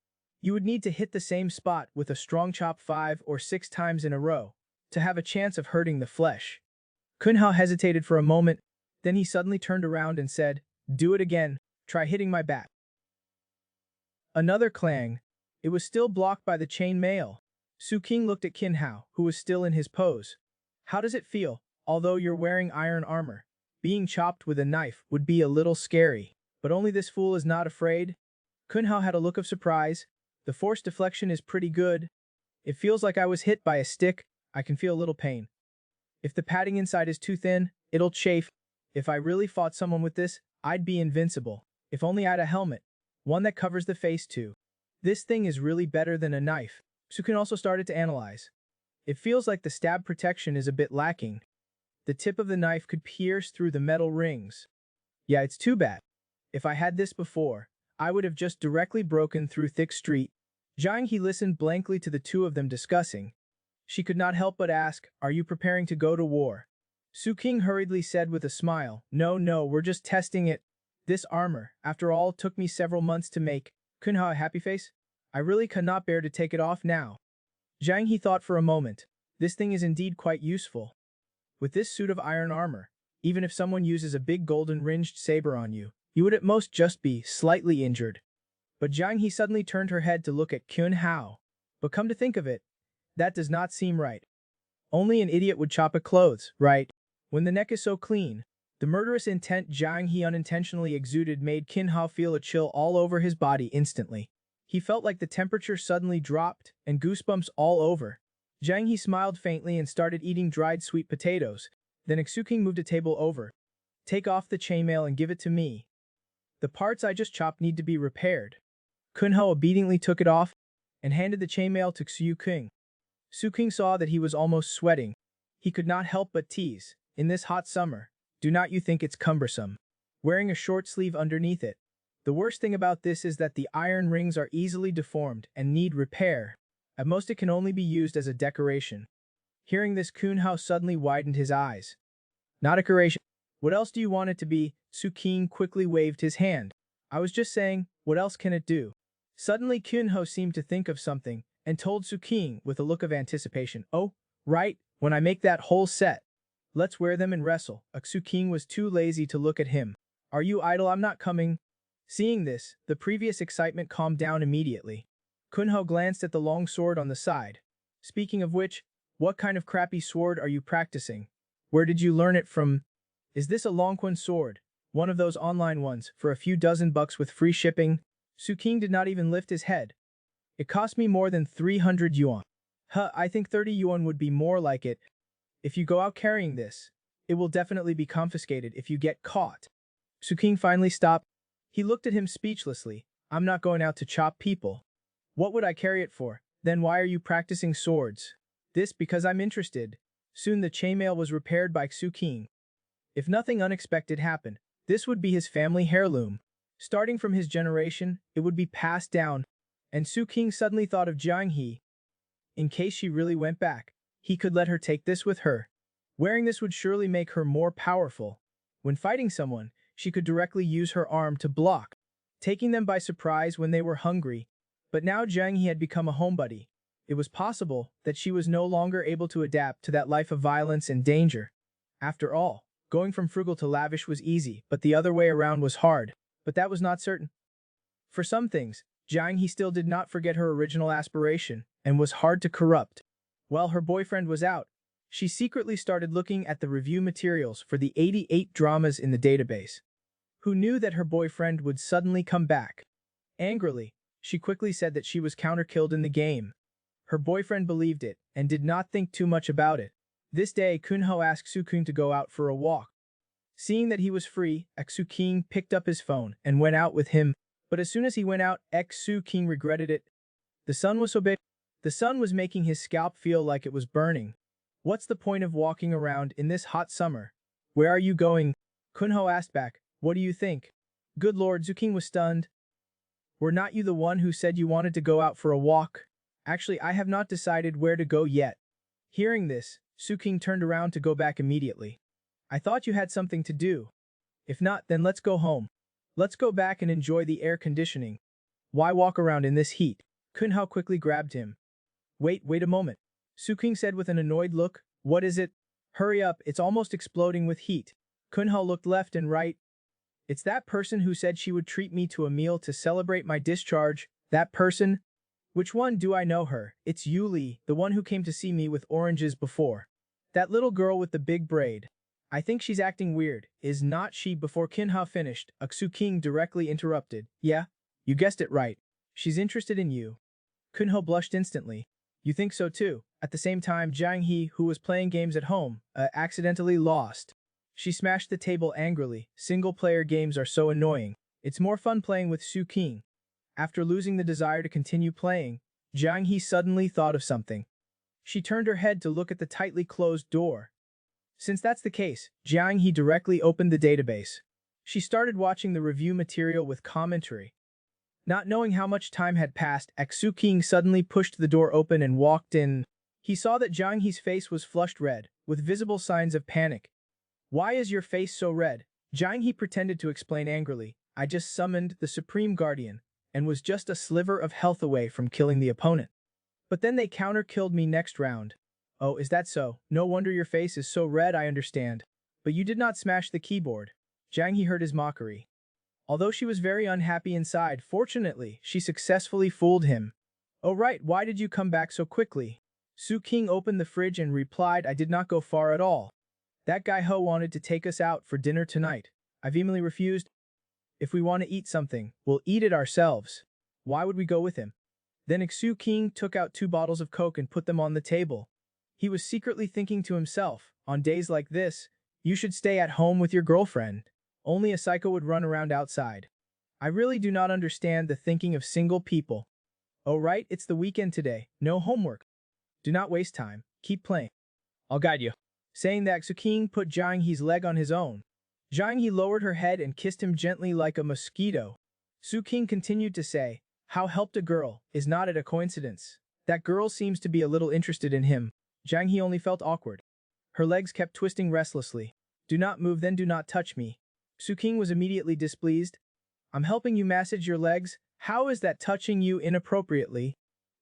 you would need to hit the same spot with a strong chop 5 or 6 times in a row to have a chance of hurting the flesh. Kunhao hesitated for a moment, then he suddenly turned around and said, Do it again, try hitting my back. Another clang. It was still blocked by the chain mail. Su King looked at Kunhao, who was still in his pose. How does it feel, although you're wearing iron armor? Being chopped with a knife would be a little scary, but only this fool is not afraid. Kunhao had a look of surprise. The force deflection is pretty good. It feels like I was hit by a stick. I can feel a little pain. If the padding inside is too thin, it'll chafe. If I really fought someone with this, I'd be invincible. If only I had a helmet. One that covers the face too. This thing is really better than a knife. Sukun also started to analyze. It feels like the stab protection is a bit lacking. The tip of the knife could pierce through the metal rings. Yeah, it's too bad. If I had this before, I would have just directly broken through thick street. Jiang He listened blankly to the two of them discussing. She could not help but ask, Are you preparing to go to war? Su King hurriedly said with a smile, No, we're just testing it. This armor, after all, took me several months to make. Kunhao a happy face? I really cannot bear to take it off now. Jiang He thought for a moment. This thing is indeed quite useful. With this suit of iron armor, even if someone uses a big golden ringed saber on you, you would at most just be slightly injured. But Jiang He suddenly turned her head to look at Kun Hao. But come to think of it, that does not seem right. Only an idiot would chop at clothes, right? When the neck is so clean, the murderous intent Jiang He unintentionally exuded made Kun Hao feel a chill all over his body instantly. He felt like the temperature suddenly dropped and goosebumps all over. Jiang He smiled faintly and started eating dried sweet potatoes. Then Exuking moved a table over. Take off the chainmail and give it to me. The parts I just chopped need to be repaired. Kun Hao obediently took it off and handed the chainmail to Exuking. Exuking saw that he was almost sweating. He could not help but tease. In this hot summer, do not you think it's cumbersome? Wearing a short sleeve underneath it. The worst thing about this is that the iron rings are easily deformed and need repair. At most it can only be used as a decoration. Hearing this, Kun Hao suddenly widened his eyes. Not a decoration. What else do you want it to be? Exuking quickly waved his hand. I was just saying, what else can it do? Suddenly Kun Hao seemed to think of something and told Exuking with a look of anticipation, oh, right, when I make that whole set. Let's wear them and wrestle. Exuking was too lazy to look at him. Are you idle? I'm not coming. Seeing this, the previous excitement calmed down immediately. Kun Hao glanced at the long sword on the side. Speaking of which, what kind of crappy sword are you practicing? Where did you learn it from? Is this a Longquan sword? One of those online ones, for a few dozen bucks with free shipping? Exuking did not even lift his head. It cost me more than 300 yuan. I think 30 yuan would be more like it. If you go out carrying this, it will definitely be confiscated if you get caught. Exuking finally stopped. He looked at him speechlessly. I'm not going out to chop people. What would I carry it for? Then why are you practicing swords? This because I'm interested. Soon the chainmail was repaired by Exuking. If nothing unexpected happened, this would be his family heirloom. Starting from his generation, it would be passed down. And Exuking suddenly thought of Jiang He. In case she really went back, he could let her take this with her. Wearing this would surely make her more powerful. When fighting someone, she could directly use her arm to block, taking them by surprise when they were hungry. But now Jiang He had become a homebody. It was possible that she was no longer able to adapt to that life of violence and danger. After all, going from frugal to lavish was easy, but the other way around was hard. But that was not certain. For some things, Jiang He still did not forget her original aspiration, and was hard to corrupt. While her boyfriend was out, she secretly started looking at the review materials for the 88 dramas in the database. Who knew that her boyfriend would suddenly come back? Angrily, she quickly said that she was counter-killed in the game. Her boyfriend believed it, and did not think too much about it. This day, Kun Hao asked Exuking to go out for a walk. Seeing that he was free, Exuking picked up his phone and went out with him. But as soon as he went out, Exuking regretted it. The sun was so big. The sun was making his scalp feel like it was burning. What's the point of walking around in this hot summer? Where are you going? Kun Hao asked back. What do you think? Good lord, Exuking was stunned. Were not you the one who said you wanted to go out for a walk? Actually, I have not decided where to go yet. Hearing this, Exuking turned around to go back immediately. I thought you had something to do. If not, then let's go home. Let's go back and enjoy the air conditioning. Why walk around in this heat? Kun Hao quickly grabbed him. Wait a moment. Exuking said with an annoyed look. What is it? Hurry up, it's almost exploding with heat. Kun Hao looked left and right. It's that person who said she would treat me to a meal to celebrate my discharge. That person? Which one do I know her? It's Yuli, the one who came to see me with oranges before. That little girl with the big braid. I think she's acting weird, is not she? Before Kun Hao finished, Exuking directly interrupted. Yeah, you guessed it right. She's interested in you. Kun Hao blushed instantly. You think so too? At the same time, Jiang He, who was playing games at home, accidentally lost. She smashed the table angrily. Single-player games are so annoying. It's more fun playing with Exuking. After losing the desire to continue playing, Jiang He suddenly thought of something. She turned her head to look at the tightly closed door. Since that's the case, Jiang He directly opened the database. She started watching the review material with commentary. Not knowing how much time had passed, Exuking suddenly pushed the door open and walked in. He saw that Jiang He's face was flushed red, with visible signs of panic. Why is your face so red? Jiang He pretended to explain angrily. I just summoned the Supreme Guardian, and was just a sliver of health away from killing the opponent. But then they counter-killed me next round. Oh, is that so? No wonder your face is so red, I understand. But you did not smash the keyboard. Jiang He heard his mockery. Although she was very unhappy inside, fortunately, she successfully fooled him. "Oh right, why did you come back so quickly?" Su King opened the fridge and replied, "I did not go far at all. That guy Ho wanted to take us out for dinner tonight. I vehemently refused. If we want to eat something, we'll eat it ourselves. Why would we go with him?" Then Su King took out 2 bottles of Coke and put them on the table. He was secretly thinking to himself, on days like this, you should stay at home with your girlfriend. Only a psycho would run around outside. I really do not understand the thinking of single people. Oh right, it's the weekend today, no homework. Do not waste time, keep playing. I'll guide you. Saying that, Su King put Jiang He's leg on his own. Jiang He lowered her head and kissed him gently like a mosquito. Su King continued to say, "How helped a girl is not a coincidence. That girl seems to be a little interested in him." Jiang He only felt awkward. Her legs kept twisting restlessly. "Do not move, then do not touch me." Su King was immediately displeased. "I'm helping you massage your legs. How is that touching you inappropriately?"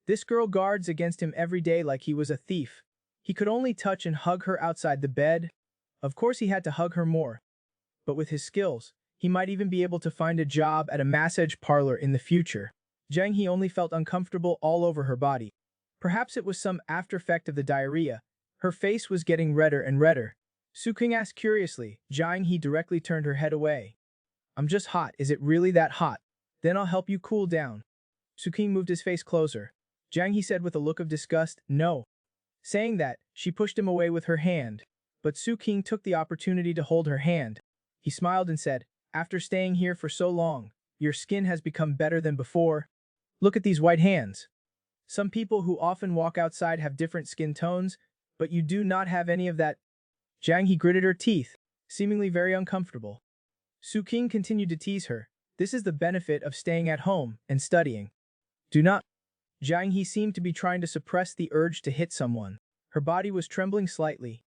This girl guards against him every day like he was a thief. He could only touch and hug her outside the bed. Of course he had to hug her more. But with his skills, he might even be able to find a job at a massage parlor in the future. Jiang He only felt uncomfortable all over her body. Perhaps it was some after effect of the diarrhea. Her face was getting redder and redder. Su King asked curiously. Jiang He directly turned her head away. "I'm just hot. Is it really that hot? Then I'll help you cool down." Su King moved his face closer. Jiang He said with a look of disgust, "No." Saying that, she pushed him away with her hand. But Su King took the opportunity to hold her hand. He smiled and said, "After staying here for so long, your skin has become better than before. Look at these white hands. Some people who often walk outside have different skin tones, but you do not have any of that." Jiang He gritted her teeth, seemingly very uncomfortable. Su King continued to tease her. "This is the benefit of staying at home and studying. Do not." Jiang He seemed to be trying to suppress the urge to hit someone. Her body was trembling slightly.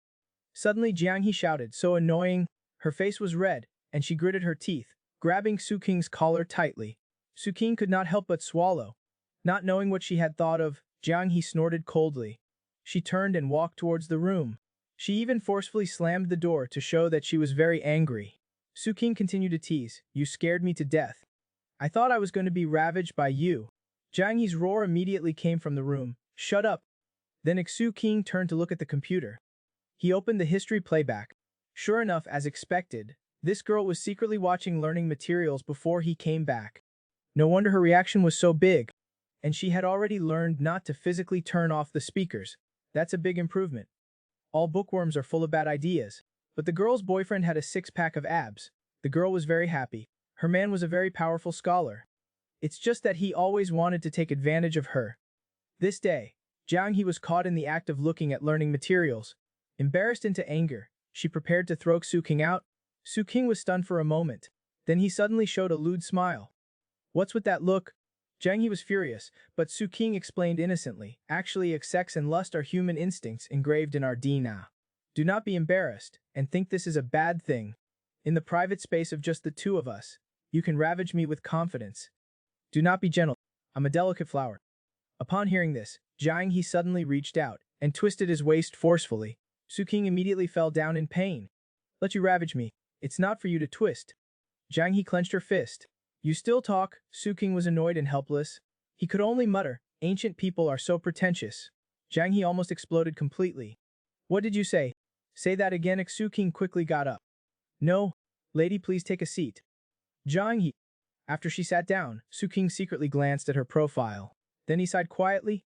Suddenly Jiang He shouted, so annoying. Her face was red, and she gritted her teeth, grabbing Su King's collar tightly. Su King could not help but swallow. Not knowing what she had thought of, Jiang He snorted coldly. She turned and walked towards the room. She even forcefully slammed the door to show that she was very angry. Su King continued to tease, "You scared me to death. I thought I was going to be ravaged by you." Jiang He's roar immediately came from the room. "Shut up." Then Su King turned to look at the computer. He opened the history playback. Sure enough, as expected, this girl was secretly watching learning materials before he came back. No wonder her reaction was so big. And she had already learned not to physically turn off the speakers. That's a big improvement. All bookworms are full of bad ideas. But the girl's boyfriend had a 6-pack of abs. The girl was very happy. Her man was a very powerful scholar. It's just that he always wanted to take advantage of her. This day, Jiang He was caught in the act of looking at learning materials. Embarrassed into anger, she prepared to throw Su King out. Su King was stunned for a moment. Then he suddenly showed a lewd smile. "What's with that look?" Jiang He was furious, but Su King explained innocently, "Actually, sex and lust are human instincts engraved in our DNA. Do not be embarrassed, and think this is a bad thing. In the private space of just the two of us, you can ravage me with confidence. Do not be gentle. I'm a delicate flower." Upon hearing this, Jiang He suddenly reached out and twisted his waist forcefully. Su King immediately fell down in pain. "Let you ravage me. It's not for you to twist." Jiang He clenched her fist. "You still talk?" Su King was annoyed and helpless. He could only mutter, "Ancient people are so pretentious." Jiang He almost exploded completely. "What did you say?" "Say that again." Su King quickly got up. "No. Lady, please take a seat." Jiang He. After she sat down, Su King secretly glanced at her profile. Then he sighed quietly.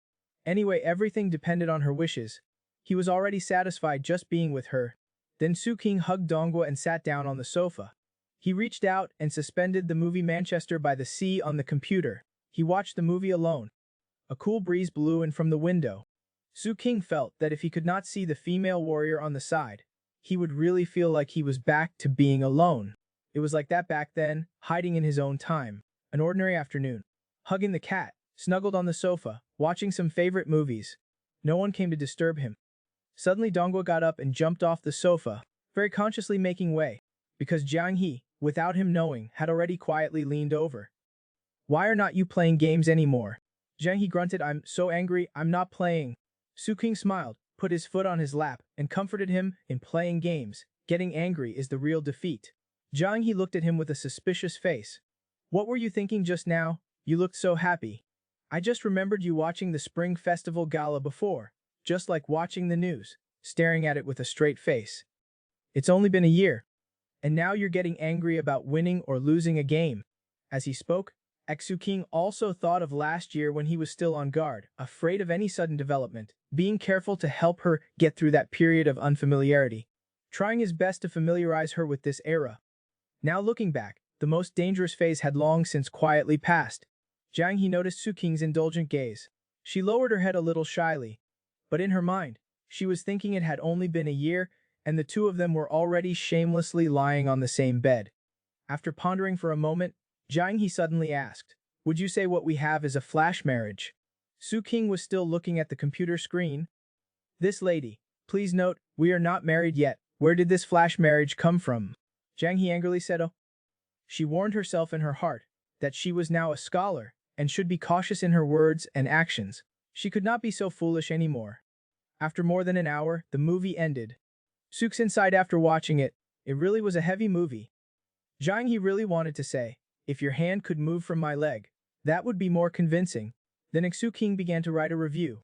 Anyway, everything depended on her wishes. He was already satisfied just being with her. Then Su King hugged Donghua and sat down on the sofa. He reached out and suspended the movie Manchester by the Sea on the computer. He watched the movie alone. A cool breeze blew in from the window. Su King felt that if he could not see the female warrior on the side, he would really feel like he was back to being alone. It was like that back then, hiding in his own time. An ordinary afternoon. Hugging the cat, snuggled on the sofa, watching some favorite movies. No one came to disturb him. Suddenly Donghua got up and jumped off the sofa, very consciously making way, because Jiang He, without him knowing, had already quietly leaned over. "Why are not you playing games anymore?" Jiang He grunted. "I'm so angry, I'm not playing." Su King smiled, put his foot on his lap, and comforted him. "In playing games, getting angry is the real defeat. Jiang He looked at him with a suspicious face. What were you thinking just now? You looked so happy. I just remembered you watching the Spring Festival Gala before, just like watching the news, staring at it with a straight face. It's only been a year, and now you're getting angry about winning or losing a game. As he spoke, Xu King also thought of last year when he was still on guard, afraid of any sudden development, being careful to help her get through that period of unfamiliarity, trying his best to familiarize her with this era. Now looking back, the most dangerous phase had long since quietly passed. Jiang He noticed Su Qing's indulgent gaze. She lowered her head a little shyly, but in her mind, she was thinking it had only been a year and the two of them were already shamelessly lying on the same bed. After pondering for a moment, Jiang He suddenly asked, "Would you say what we have is a flash marriage?" Su Qing was still looking at the computer screen. "This lady, please note, we are not married yet. Where did this flash marriage come from?" Jiang He angrily said. "Oh." She warned herself in her heart that she was now a scholar and should be cautious in her words and actions. She could not be so foolish anymore. After more than an hour, the movie ended. Suk's inside after watching it. It really was a heavy movie. Jiang He really wanted to say, "If your hand could move from my leg, that would be more convincing." Then Xu King began to write a review.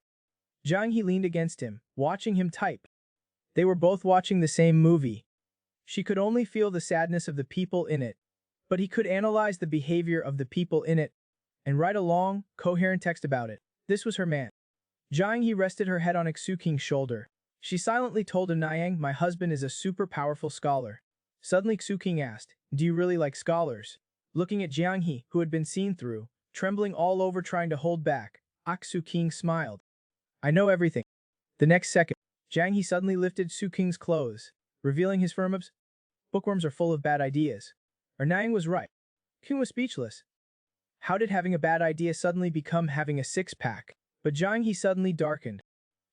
Jiang He leaned against him, watching him type. They were both watching the same movie. She could only feel the sadness of the people in it, but he could analyze the behavior of the people in it and write a long, coherent text about it. This was her man. Jiang He rested her head on Xu King's shoulder. She silently told Niyang, "My husband is a super powerful scholar." Suddenly Xu King asked, "Do you really like scholars?" Looking at Jiang He, who had been seen through, trembling all over trying to hold back, Xu King smiled. "I know everything." The next second, Jiang He suddenly lifted Su King's clothes, revealing his firm abs. Bookworms are full of bad ideas. Niyang was right. King was speechless. How did having a bad idea suddenly become having a six-pack? But Jiang He suddenly darkened.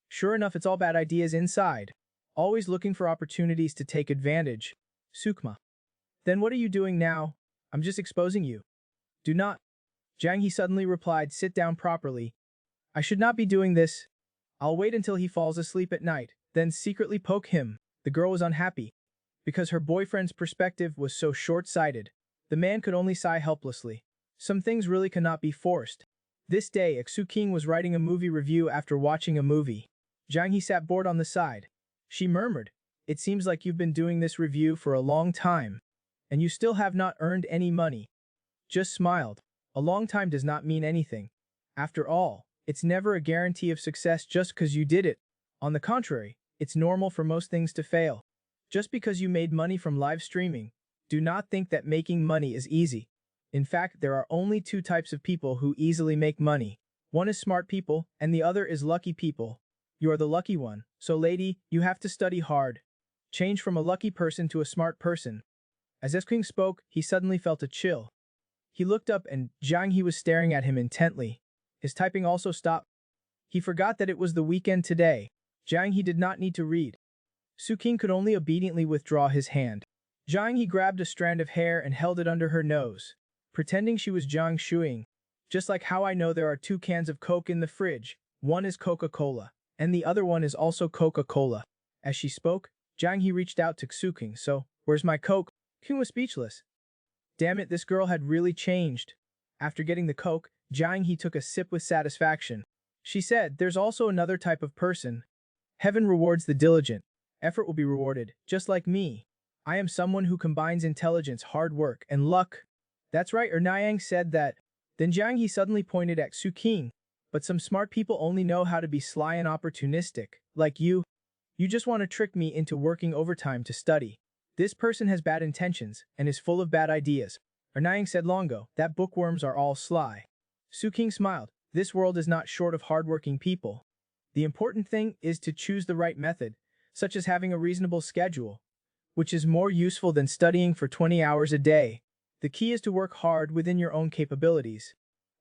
Sure enough, it's all bad ideas inside. Always looking for opportunities to take advantage. Sukma. Then what are you doing now? I'm just exposing you. Do not. Jiang He suddenly replied, "Sit down properly. I should not be doing this. I'll wait until he falls asleep at night, then secretly poke him." The girl was unhappy. Because her boyfriend's perspective was so short-sighted, the man could only sigh helplessly. Some things really cannot be forced. This day, Xu King was writing a movie review after watching a movie. Jiang He sat bored on the side. She murmured, "It seems like you've been doing this review for a long time, and you still have not earned any money." Just smiled. A long time does not mean anything. After all, it's never a guarantee of success just because you did it. On the contrary, it's normal for most things to fail. Just because you made money from live streaming, do not think that making money is easy. In fact, there are only two types of people who easily make money. One is smart people, and the other is lucky people. You are the lucky one, so lady, you have to study hard. Change from a lucky person to a smart person. As King spoke, he suddenly felt a chill. He looked up and Jiang He was staring at him intently. His typing also stopped. He forgot that it was the weekend today. Jiang He did not need to read. Su King could only obediently withdraw his hand. Jiang He grabbed a strand of hair and held it under her nose, pretending she was Jiang Shuing. Just like how I know there are 2 cans of Coke in the fridge, one is Coca-Cola, and the other one is also Coca-Cola. As she spoke, Jiang He reached out to Xu King, "So, where's my Coke?" King was speechless. Damn it, this girl had really changed. After getting the Coke, Jiang He took a sip with satisfaction. She said, "There's also another type of person. Heaven rewards the diligent. Effort will be rewarded, just like me. I am someone who combines intelligence, hard work, and luck." That's right, Niyang said that. Then Jiang He suddenly pointed at Su King. "But some smart people only know how to be sly and opportunistic, like you. You just want to trick me into working overtime to study. This person has bad intentions and is full of bad ideas." Niyang said long ago that bookworms are all sly. Su King smiled. This world is not short of hardworking people. The important thing is to choose the right method, such as having a reasonable schedule, which is more useful than studying for 20 hours a day. The key is to work hard within your own capabilities.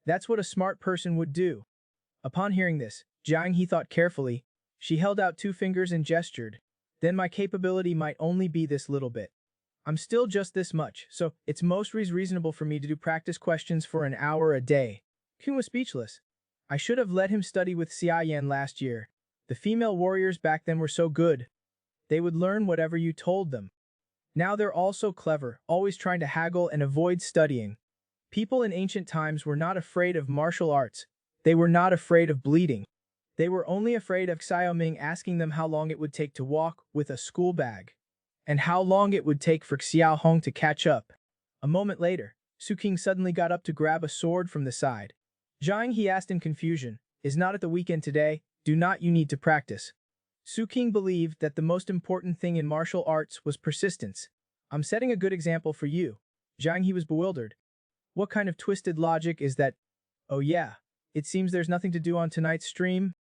That's what a smart person would do. Upon hearing this, Jiang He thought carefully. She held out 2 fingers and gestured. "Then my capability might only be this little bit. I'm still just this much, so it's most reasonable for me to do practice questions for an hour a day." King was speechless. I should have let him study with Xia Yan last year. The female warriors back then were so good. They would learn whatever you told them. Now they're all so clever, always trying to haggle and avoid studying. People in ancient times were not afraid of martial arts. They were not afraid of bleeding. They were only afraid of Xiaoming asking them how long it would take to walk with a school bag, and how long it would take for Xiao Hong to catch up. A moment later, Su King suddenly got up to grab a sword from the side. Zhang, he asked in confusion, is not at the weekend today, do not you need to practice? Su King believed that the most important thing in martial arts was persistence. I'm setting a good example for you. Zhang, he was bewildered. What kind of twisted logic is that? Oh yeah, it seems there's nothing to do on tonight's stream.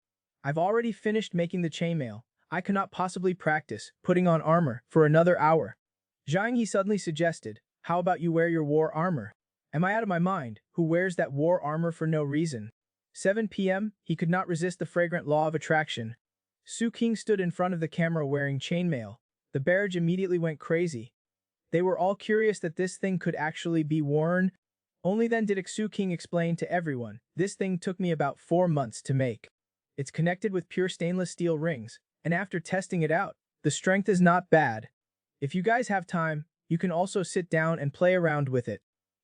I've already finished making the chainmail. I cannot possibly practice putting on armor for another hour. Zhang, he suddenly suggested, how about you wear your war armor? Am I out of my mind? Who wears that war armor for no reason? 7 p.m., he could not resist the fragrant law of attraction. Su King stood in front of the camera wearing chainmail. The barrage immediately went crazy. They were all curious that this thing could actually be worn. Only then did Su King explain to everyone, this thing took me about 4 months to make. It's connected with pure stainless steel rings, and after testing it out, the strength is not bad. If you guys have time, you can also sit down and play around with it.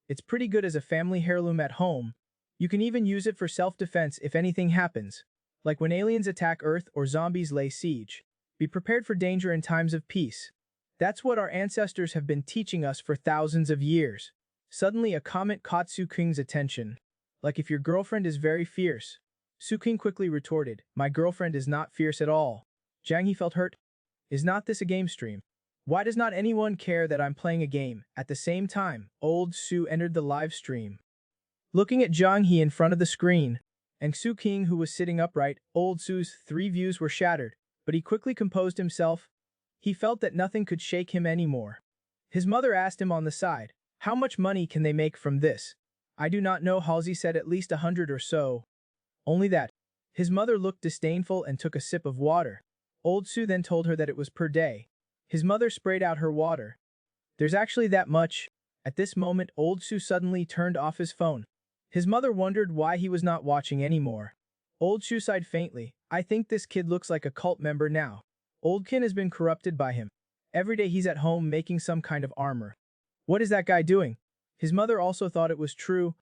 It's pretty good as a family heirloom at home. You can even use it for self-defense if anything happens, like when aliens attack Earth or zombies lay siege. Be prepared for danger in times of peace. That's what our ancestors have been teaching us for thousands of years. Suddenly a comment caught Su King's attention. Like if your girlfriend is very fierce. Su King quickly retorted, my girlfriend is not fierce at all. Zhang, he felt hurt. Is not this a game stream? Why does not anyone care that I'm playing a game? At the same time, old Su entered the live stream. Looking at Zhang He in front of the screen, and Su King who was sitting upright, old Su's 3 views were shattered, but he quickly composed himself. He felt that nothing could shake him anymore. His mother asked him on the side, how much money can they make from this? I do not know, Halsey said, at least 100 or so. Only that. His mother looked disdainful and took a sip of water. Old Su then told her that it was per day. His mother sprayed out her water. There's actually that much. At this moment, old Su suddenly turned off his phone. His mother wondered why he was not watching anymore. Old Su sighed faintly. I think this kid looks like a cult member now. Old Kin has been corrupted by him. Every day he's at home making some kind of armor. What is that guy doing? His mother also thought it was true.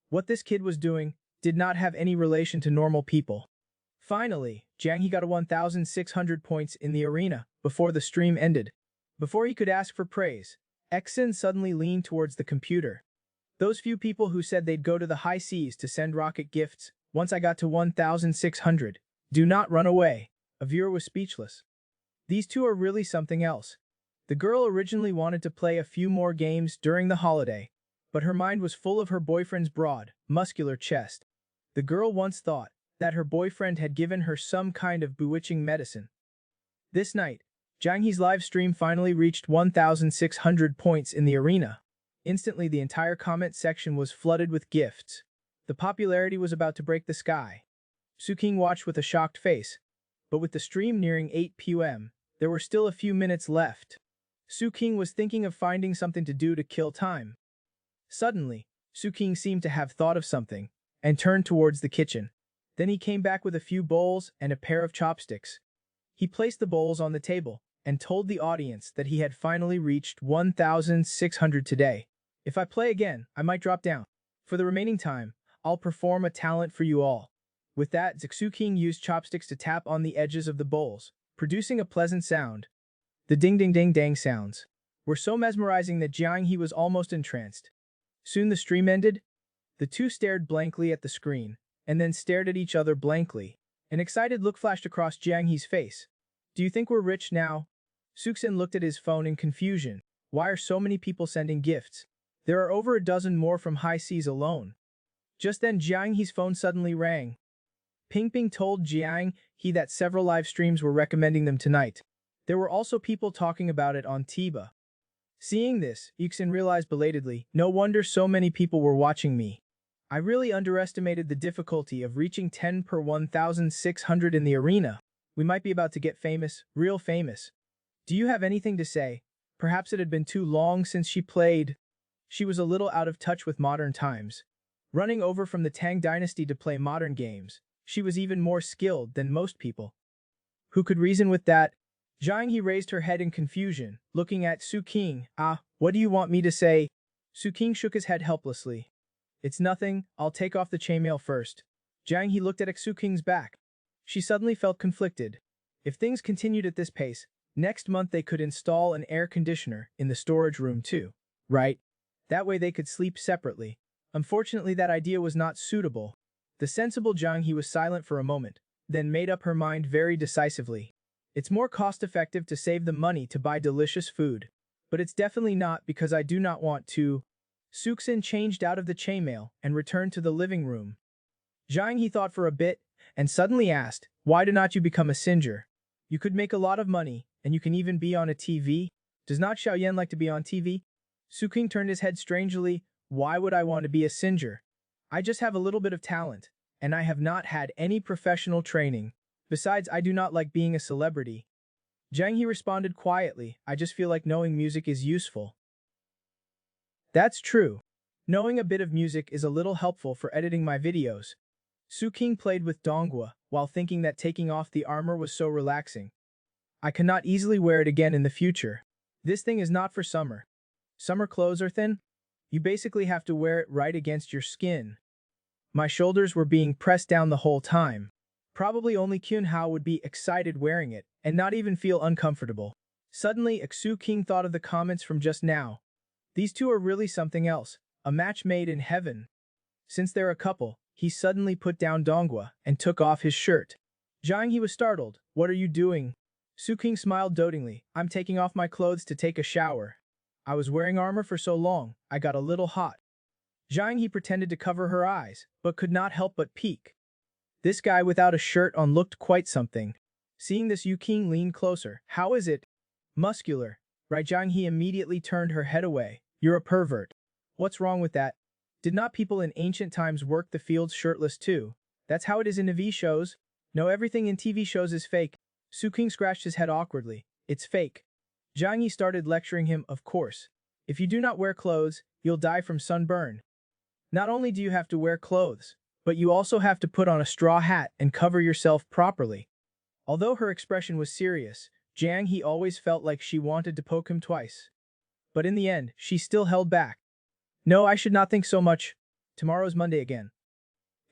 What this kid was doing did not have any relation to normal people. Finally, Jiang he got a 1,600 points in the arena before the stream ended. Before he could ask for praise, Exin suddenly leaned towards the computer. Those few people who said they'd go to the high seas to send rocket gifts, once I got to 1,600, do not run away. A viewer was speechless. These two are really something else. The girl originally wanted to play a few more games during the holiday, but her mind was full of her boyfriend's broad, muscular chest. The girl once thought that her boyfriend had given her some kind of bewitching medicine. This night, Jiang He's live stream finally reached 1,600 points in the arena. Instantly, the entire comment section was flooded with gifts. The popularity was about to break the sky. Su King watched with a shocked face. But with the stream nearing 8 p.m., there were still a few minutes left. Su King was thinking of finding something to do to kill time. Suddenly, Su King seemed to have thought of something, and turned towards the kitchen. Then he came back with a few bowls and a pair of chopsticks. He placed the bowls on the table, and told the audience that he had finally reached 1,600 today. If I play again, I might drop down. For the remaining time, I'll perform a talent for you all. With that, Su King used chopsticks to tap on the edges of the bowls, producing a pleasant sound. The ding-ding-ding-dang sounds were so mesmerizing that Jiang He was almost entranced. Soon the stream ended. The two stared blankly at the screen, and then stared at each other blankly. An excited look flashed across Jiang He's face. Do you think we're rich now? Suxin looked at his phone in confusion. Why are so many people sending gifts? There are over a dozen more from high seas alone. Just then Jiang He's phone suddenly rang. Ping Ping told Jiang He that several live streams were recommending them tonight. There were also people talking about it on Tiba. Seeing this, Yuxin realized belatedly, no wonder so many people were watching me. I really underestimated the difficulty of reaching 10 per 1,600 in the arena. We might be about to get famous, real famous. Do you have anything to say? Perhaps it had been too long since she played. She was a little out of touch with modern times. Running over from the Tang dynasty to play modern games, she was even more skilled than most people. Who could reason with that? Jiang He raised her head in confusion, looking at Su King. Ah, what do you want me to say? Su King shook his head helplessly. It's nothing, I'll take off the chainmail first. Jiang He looked at Su King's back. She suddenly felt conflicted. If things continued at this pace, next month they could install an air conditioner in the storage room too, right? That way they could sleep separately. Unfortunately, that idea was not suitable. The sensible Jiang He was silent for a moment, then made up her mind very decisively. It's more cost-effective to save the money to buy delicious food. But it's definitely not because I do not want to. Suxin changed out of the chainmail and returned to the living room. Jiang He thought for a bit and suddenly asked, why do not you become a singer? You could make a lot of money, and you can even be on a TV. Does not Xiaoyan like to be on TV? Su King turned his head strangely. Why would I want to be a singer? I just have a little bit of talent, and I have not had any professional training. Besides, I do not like being a celebrity. Jiang He responded quietly, I just feel like knowing music is useful. That's true. Knowing a bit of music is a little helpful for editing my videos. Su King played with Donghua, while thinking that taking off the armor was so relaxing. I cannot easily wear it again in the future. This thing is not for summer. Summer clothes are thin. You basically have to wear it right against your skin. My shoulders were being pressed down the whole time. Probably only Kyun Hao would be excited wearing it, and not even feel uncomfortable. Suddenly, Su King thought of the comments from just now. These two are really something else, a match made in heaven. Since they're a couple, he suddenly put down Donghua and took off his shirt. Jiang He was startled. What are you doing? Su King smiled dotingly. I'm taking off my clothes to take a shower. I was wearing armor for so long, I got a little hot. Jiang He pretended to cover her eyes, but could not help but peek. This guy without a shirt on looked quite something. Seeing this, Yu King leaned closer. How is it? Muscular. Right? Jiang He immediately turned her head away. You're a pervert. What's wrong with that? Did not people in ancient times work the fields shirtless too? That's how it is in TV shows. No, everything in TV shows is fake. Su King scratched his head awkwardly. It's fake. Jiang He started lecturing him, of course. If you do not wear clothes, you'll die from sunburn. Not only do you have to wear clothes, but you also have to put on a straw hat and cover yourself properly. Although her expression was serious, Jiang He always felt like she wanted to poke him twice. But in the end, she still held back. No, I should not think so much. Tomorrow's Monday again.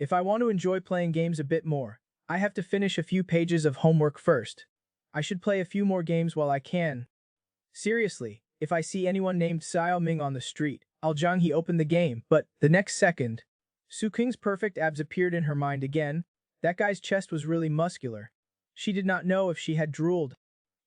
If I want to enjoy playing games a bit more, I have to finish a few pages of homework first. I should play a few more games while I can. Seriously, if I see anyone named Xiao Ming on the street, I'll Jiang He open the game, but the next second, Su King's perfect abs appeared in her mind again. That guy's chest was really muscular. She did not know if she had drooled.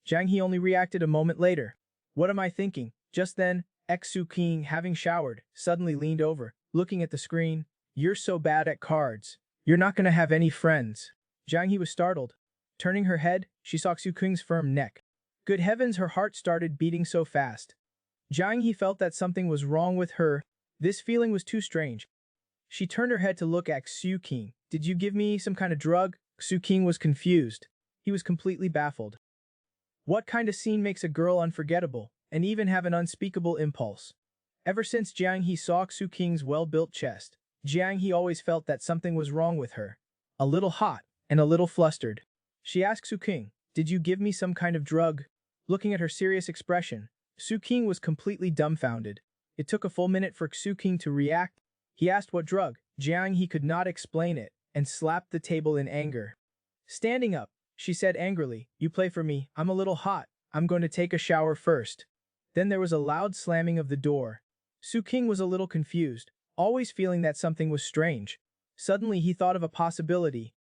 Jiang He only reacted a moment later. What am I thinking? Just then, Su King, having showered, suddenly leaned over, looking at the screen. You're so bad at cards. You're not gonna have any friends. Jiang He was startled. Turning her head, she saw Su King's firm neck. Good heavens, her heart started beating so fast. Jiang He felt that something was wrong with her. This feeling was too strange. She turned her head to look at Su King. Did you give me some kind of drug? Su King was confused. He was completely baffled. What kind of scene makes a girl unforgettable, and even have an unspeakable impulse? Ever since Jiang He saw Su King's well-built chest, Jiang He always felt that something was wrong with her. A little hot, and a little flustered. She asked Su King, did you give me some kind of drug? Looking at her serious expression, Su King was completely dumbfounded. It took a full minute for Su King to react. He asked what drug. Jiang He could not explain it, and slapped the table in anger. Standing up, she said angrily, you play for me, I'm a little hot, I'm going to take a shower first. Then there was a loud slamming of the door. Su King was a little confused, always feeling that something was strange. Suddenly he thought of a possibility.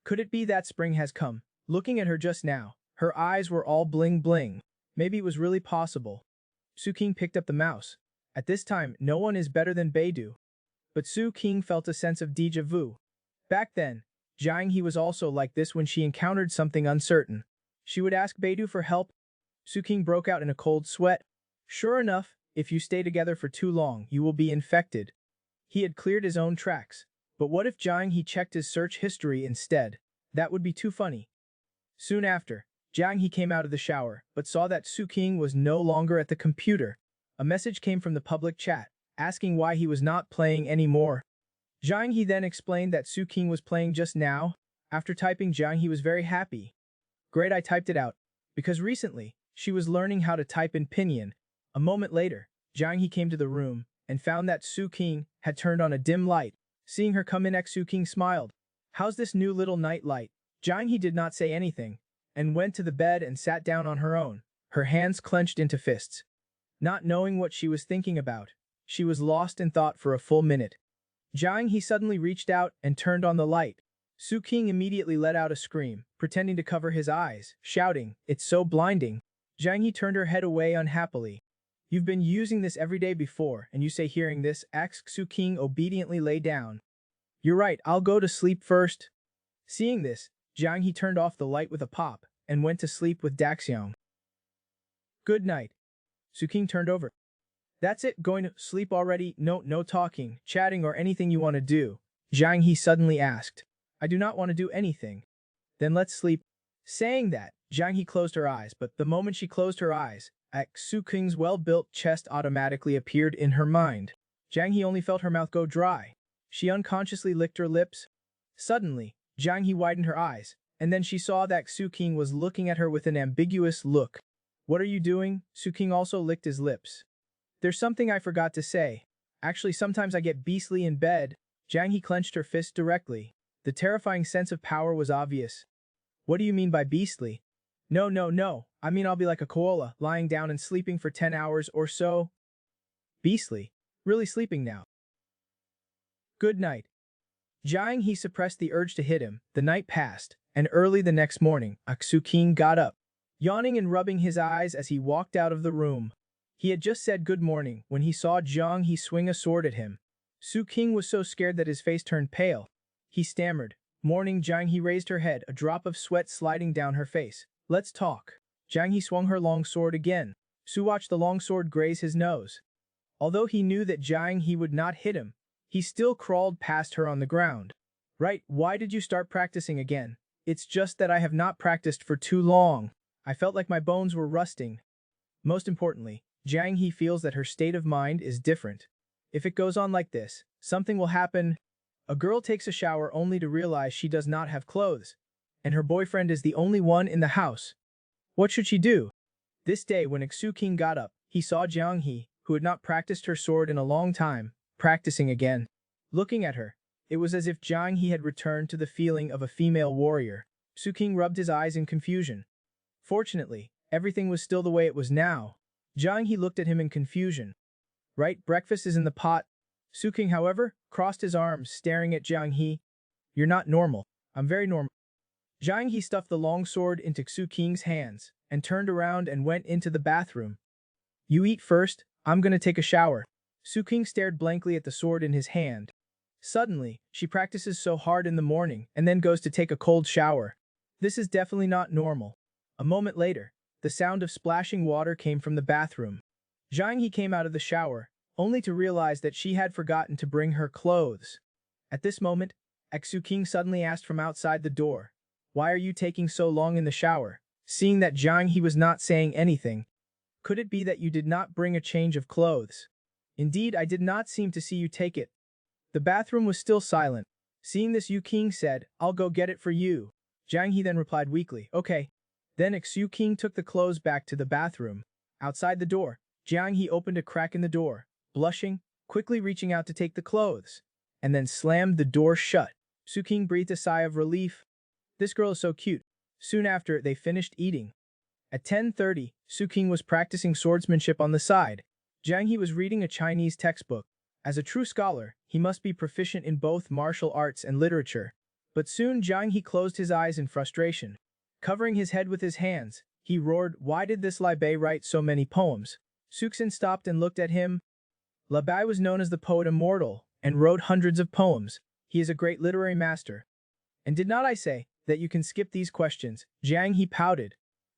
Could it be that spring has come? Looking at her just now, her eyes were all bling bling. Maybe it was really possible. Su King picked up the mouse. At this time, no one is better than Beidou. But Su King felt a sense of déjà vu. Back then, Jiang He was also like this when she encountered something uncertain. She would ask Beidou for help. Su King broke out in a cold sweat. Sure enough, if you stay together for too long, you will be infected. He had cleared his own tracks. But what if Jiang He checked his search history instead? That would be too funny. Soon after, Jiang He came out of the shower, but saw that Su King was no longer at the computer. A message came from the public chat, asking why he was not playing anymore. Jiang He then explained that Su King was playing just now. After typing Jiang He was very happy. Great, I typed it out. because recently, she was learning how to type in pinyin. A moment later, Jiang He came to the room and found that Su King had turned on a dim light. Seeing her come in, Su King smiled. "How's this new little night light?" Jiang He did not say anything and went to the bed and sat down on her own, her hands clenched into fists. Not knowing what she was thinking about, she was lost in thought for a full minute. Jiang He suddenly reached out and turned on the light. Su King immediately let out a scream, pretending to cover his eyes, shouting, "It's so blinding." Jiang He turned her head away unhappily. "You've been using this every day before, and you say hearing this?" Su King obediently lay down. "You're right, I'll go to sleep first." Seeing this, Jiang He turned off the light with a pop and went to sleep with Daxiang. "Good night." Su King turned over. "That's it, going to sleep already? No talking, chatting or anything you want to do?" Jiang He suddenly asked. "I do not want to do anything." "Then let's sleep." Saying that, Jiang He closed her eyes, but the moment she closed her eyes, Su King's well-built chest automatically appeared in her mind. Jiang He only felt her mouth go dry. She unconsciously licked her lips. Suddenly, Jiang He widened her eyes, and then she saw that Su King was looking at her with an ambiguous look. "What are you doing?" Su King also licked his lips. "There's something I forgot to say. Actually, sometimes I get beastly in bed." Jiang He clenched her fist directly. The terrifying sense of power was obvious. "What do you mean by beastly?" No. I mean I'll be like a koala, lying down and sleeping for 10 hours or so." "Beastly? Really sleeping now?" "Good night." Jiang He suppressed the urge to hit him. The night passed, and early the next morning, Su King got up, yawning and rubbing his eyes as he walked out of the room. He had just said good morning when he saw Jiang He swing a sword at him. Su King was so scared that his face turned pale. He stammered. "Morning." Jiang He raised her head, a drop of sweat sliding down her face. "Let's talk." Jiang He swung her long sword again. Su watched the long sword graze his nose. Although he knew that Jiang He would not hit him, he still crawled past her on the ground. "Right, why did you start practicing again?" "It's just that I have not practiced for too long. I felt like my bones were rusting." Most importantly, Jiang He feels that her state of mind is different. If it goes on like this, something will happen. A girl takes a shower only to realize she does not have clothes, and her boyfriend is the only one in the house. What should she do? This day when Su King got up, he saw Jiang He, who had not practiced her sword in a long time, practicing again. Looking at her, it was as if Jiang He had returned to the feeling of a female warrior. Su King rubbed his eyes in confusion. Fortunately, everything was still the way it was now. Jiang He looked at him in confusion. "Right, breakfast is in the pot." Su King, however, crossed his arms, staring at Jiang He. "You're not normal." "I'm very normal." Jiang He stuffed the long sword into Su King's hands and turned around and went into the bathroom. "You eat first, I'm gonna take a shower." Su King stared blankly at the sword in his hand. Suddenly, she practices so hard in the morning and then goes to take a cold shower. This is definitely not normal. A moment later, the sound of splashing water came from the bathroom. Jiang He came out of the shower, only to realize that she had forgotten to bring her clothes. At this moment, Su King suddenly asked from outside the door, "Why are you taking so long in the shower?" Seeing that Jiang He was not saying anything, "Could it be that you did not bring a change of clothes?" "Indeed, I did not seem to see you take it." The bathroom was still silent. Seeing this, Yu King said, "I'll go get it for you." Jiang He then replied weakly, "Okay." Then Su King took the clothes back to the bathroom. Outside the door, Jiang He opened a crack in the door, blushing, quickly reaching out to take the clothes, and then slammed the door shut. Su King breathed a sigh of relief. This girl is so cute. Soon after, they finished eating. At 10:30, Su King was practicing swordsmanship on the side. Jiang He was reading a Chinese textbook. As a true scholar, he must be proficient in both martial arts and literature. But soon Jiang He closed his eyes in frustration. Covering his head with his hands, he roared, "Why did this Li Bei write so many poems?" Su Xin stopped and looked at him. Li Bei was known as the poet immortal, and wrote hundreds of poems. He is a great literary master. "And did not I say that you can skip these questions?" Jiang He pouted.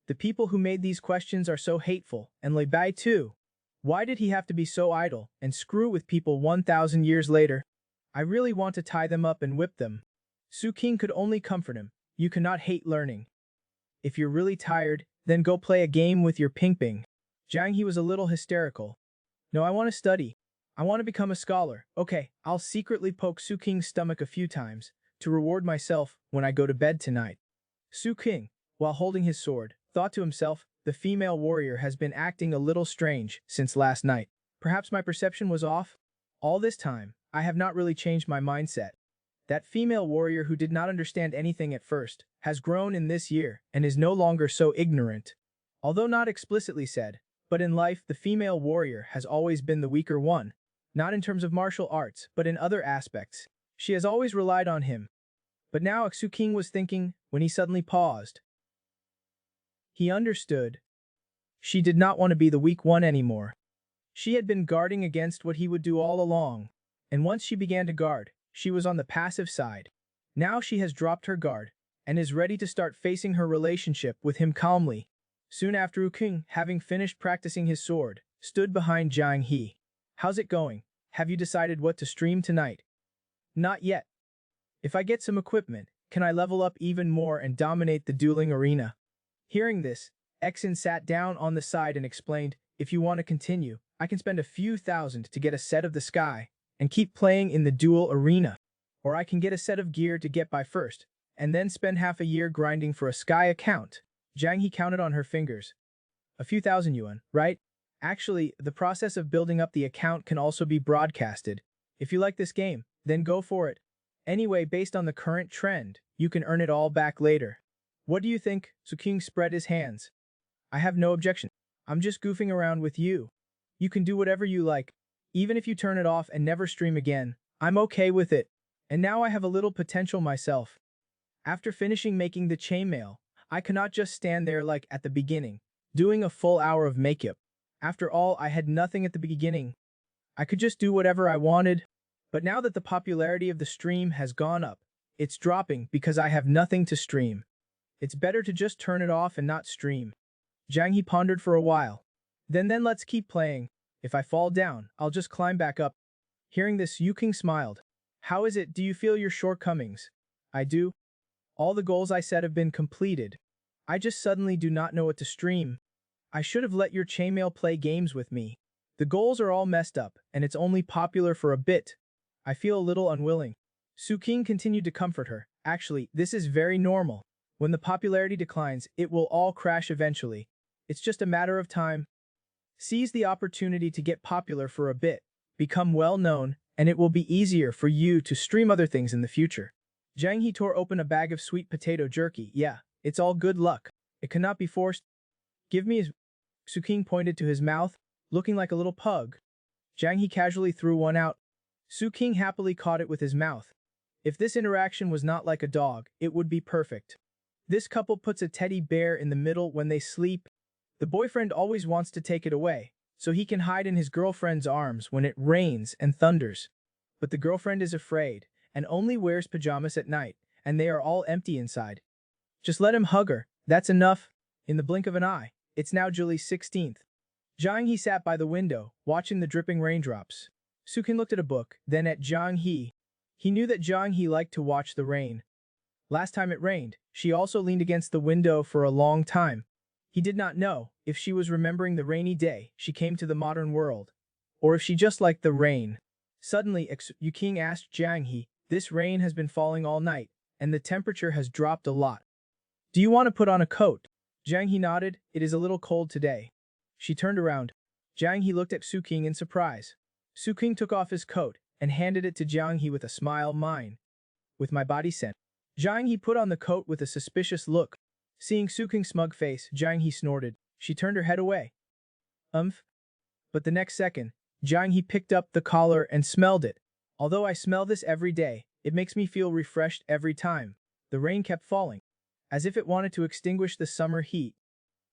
"The people who made these questions are so hateful, and Li Bei too. Why did he have to be so idle and screw with people 1,000 years later? I really want to tie them up and whip them." Su King could only comfort him. "You cannot hate learning. If you're really tired, then go play a game with your ping-ping." Jiang He was a little hysterical. "No, I want to study. I want to become a scholar." "Okay, I'll secretly poke Su King's stomach a few times to reward myself when I go to bed tonight." Su King, while holding his sword, thought to himself, the female warrior has been acting a little strange since last night. Perhaps my perception was off? All this time, I have not really changed my mindset. That female warrior who did not understand anything at first has grown in this year and is no longer so ignorant. Although not explicitly said, but in life the female warrior has always been the weaker one. Not in terms of martial arts, but in other aspects. She has always relied on him. But now Xu King was thinking when he suddenly paused. He understood. She did not want to be the weak one anymore. She had been guarding against what he would do all along. And once she began to guard, she was on the passive side. Now she has dropped her guard and is ready to start facing her relationship with him calmly. Soon after, King, having finished practicing his sword, stood behind Jiang He. How's it going? Have you decided what to stream tonight? Not yet. If I get some equipment, can I level up even more and dominate the dueling arena? Hearing this, Exin sat down on the side and explained, if you want to continue, I can spend a few thousand to get a set of the sky and keep playing in the duel arena. Or I can get a set of gear to get by first, and then spend half a year grinding for a sky account. Jiang He counted on her fingers. A few thousand yuan, right? Actually, the process of building up the account can also be broadcasted. If you like this game, then go for it. Anyway, based on the current trend, you can earn it all back later. What do you think? Su King spread his hands. I have no objection. I'm just goofing around with you. You can do whatever you like. Even if you turn it off and never stream again, I'm okay with it. And now I have a little potential myself. After finishing making the chainmail, I cannot just stand there like at the beginning, doing a full hour of makeup. After all, I had nothing at the beginning. I could just do whatever I wanted. But now that the popularity of the stream has gone up, it's dropping because I have nothing to stream. It's better to just turn it off and not stream. Jiang He pondered for a while. Then let's keep playing. If I fall down, I'll just climb back up. Hearing this, Yu King smiled. How is it? Do you feel your shortcomings? I do. All the goals I set have been completed. I just suddenly do not know what to stream. I should have let your chainmail play games with me. The goals are all messed up, and it's only popular for a bit. I feel a little unwilling. Su King continued to comfort her. Actually, this is very normal. When the popularity declines, it will all crash eventually. It's just a matter of time. Seize the opportunity to get popular for a bit, become well known, and it will be easier for you to stream other things in the future. Jiang He tore open a bag of sweet potato jerky. Yeah, it's all good luck. It cannot be forced. Give me his... Su King pointed to his mouth, looking like a little pug. Jiang He casually threw one out. Su King happily caught it with his mouth. If this interaction was not like a dog, it would be perfect. This couple puts a teddy bear in the middle when they sleep. The boyfriend always wants to take it away, so he can hide in his girlfriend's arms when it rains and thunders. But the girlfriend is afraid, and only wears pajamas at night, and they are all empty inside. Just let him hug her, that's enough. In the blink of an eye, it's now July 16th. Jiang He sat by the window, watching the dripping raindrops. Su King looked at a book, then at Jiang He. He knew that Jiang He liked to watch the rain. Last time it rained, she also leaned against the window for a long time. He did not know if she was remembering the rainy day she came to the modern world, or if she just liked the rain. Suddenly, Yu King asked Jiang He, this rain has been falling all night, and the temperature has dropped a lot. Do you want to put on a coat? Jiang He nodded, it is a little cold today. She turned around. Jiang He looked at Su King in surprise. Su King took off his coat and handed it to Jiang He with a smile. Mine. With my body scent. Jiang He put on the coat with a suspicious look. Seeing Su King's smug face, Jiang He snorted. She turned her head away. But the next second, Jiang He picked up the collar and smelled it. Although I smell this every day, it makes me feel refreshed every time. The rain kept falling, as if it wanted to extinguish the summer heat.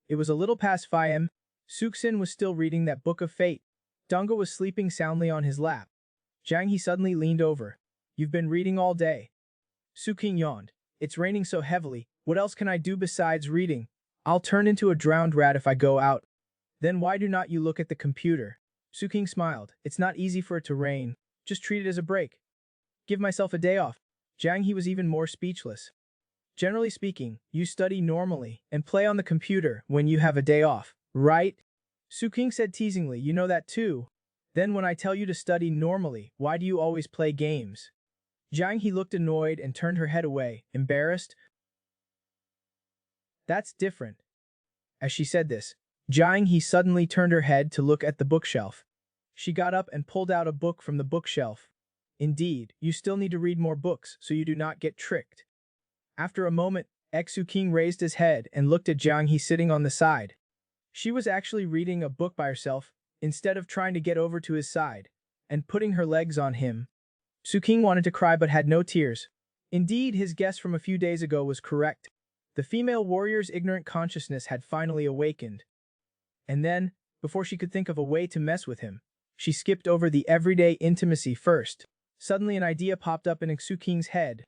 It was a little past 5 am. Suxin was still reading that book of fate. Donga was sleeping soundly on his lap. Jiang He suddenly leaned over. You've been reading all day. Su King yawned. It's raining so heavily, what else can I do besides reading? I'll turn into a drowned rat if I go out. Then why do not you look at the computer? Su King smiled. It's not easy for it to rain. Just treat it as a break. Give myself a day off. Jiang He was even more speechless. Generally speaking, you study normally and play on the computer when you have a day off, right? Su King said teasingly, you know that too. Then when I tell you to study normally, why do you always play games? Jiang He looked annoyed and turned her head away, embarrassed. That's different. As she said this, Jiang He suddenly turned her head to look at the bookshelf. She got up and pulled out a book from the bookshelf. Indeed, you still need to read more books so you do not get tricked. After a moment, Xu King raised his head and looked at Jiang He sitting on the side. She was actually reading a book by herself, instead of trying to get over to his side and putting her legs on him. Su King wanted to cry but had no tears. Indeed, his guess from a few days ago was correct. The female warrior's ignorant consciousness had finally awakened. And then, before she could think of a way to mess with him, she skipped over the everyday intimacy first. Suddenly an idea popped up in Su King's head.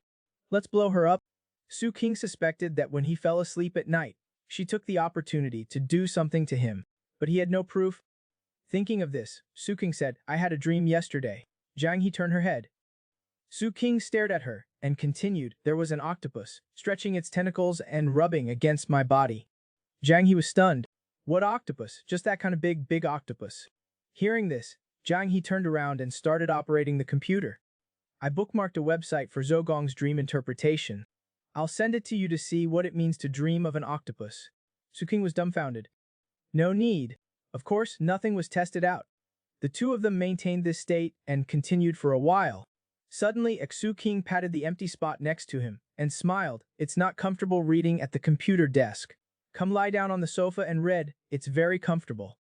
Let's blow her up. Su King suspected that when he fell asleep at night, she took the opportunity to do something to him, but he had no proof. Thinking of this, Su King said, I had a dream yesterday. Jiang He turned her head. Su King stared at her and continued, there was an octopus, stretching its tentacles and rubbing against my body. Jiang He was stunned. What octopus? Just that kind of big octopus. Hearing this, Jiang He turned around and started operating the computer. I bookmarked a website for Zogong's dream interpretation. I'll send it to you to see what it means to dream of an octopus. Su King was dumbfounded. No need. Of course, nothing was tested out. The two of them maintained this state and continued for a while. Suddenly, Su King patted the empty spot next to him and smiled. It's not comfortable reading at the computer desk. Come lie down on the sofa and read. It's very comfortable.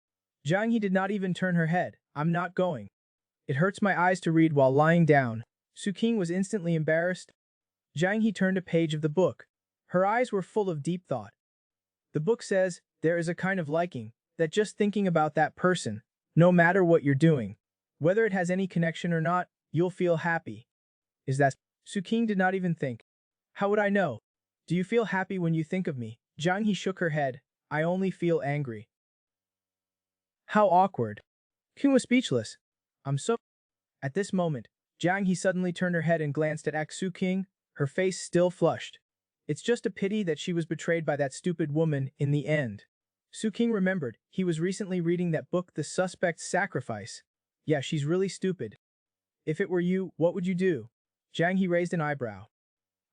Jiang He did not even turn her head. I'm not going. It hurts my eyes to read while lying down. Su King was instantly embarrassed. Jiang He turned a page of the book. Her eyes were full of deep thought. The book says, there is a kind of liking, that just thinking about that person, no matter what you're doing, whether it has any connection or not, you'll feel happy. Is that? Su King did not even think. How would I know? Do you feel happy when you think of me? Jiang He shook her head. I only feel angry. How awkward. King was speechless. I'm so... At this moment, Jiang He suddenly turned her head and glanced at Su King, her face still flushed. It's just a pity that she was betrayed by that stupid woman in the end. Su King remembered, he was recently reading that book, The Suspect's Sacrifice. Yeah, she's really stupid. If it were you, what would you do? Jiang He raised an eyebrow.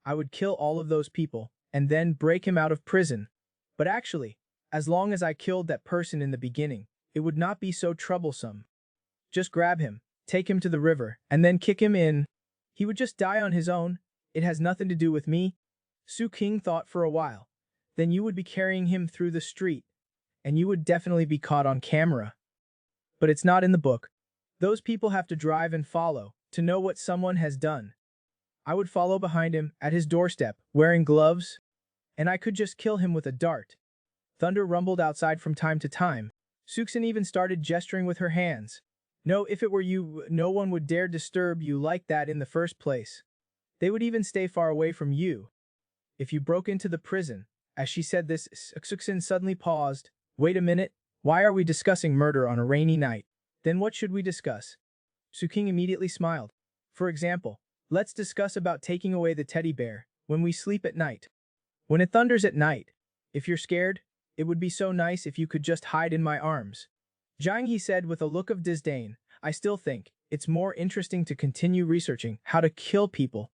I would kill all of those people, and then break him out of prison. But actually, as long as I killed that person in the beginning, it would not be so troublesome. Just grab him, take him to the river, and then kick him in. He would just die on his own. It has nothing to do with me. Su King thought for a while. Then you would be carrying him through the street, and you would definitely be caught on camera. But it's not in the book. Those people have to drive and follow to know what someone has done. I would follow behind him at his doorstep, wearing gloves, and I could just kill him with a dart. Thunder rumbled outside from time to time. Suxin even started gesturing with her hands. No, if it were you, no one would dare disturb you like that in the first place. They would even stay far away from you. If you broke into the prison, as she said this, Suxin suddenly paused. Wait a minute, why are we discussing murder on a rainy night? Then what should we discuss? Su King immediately smiled. For example, let's discuss about taking away the teddy bear when we sleep at night. When it thunders at night, if you're scared, it would be so nice if you could just hide in my arms. Jiang He said with a look of disdain, I still think it's more interesting to continue researching how to kill people.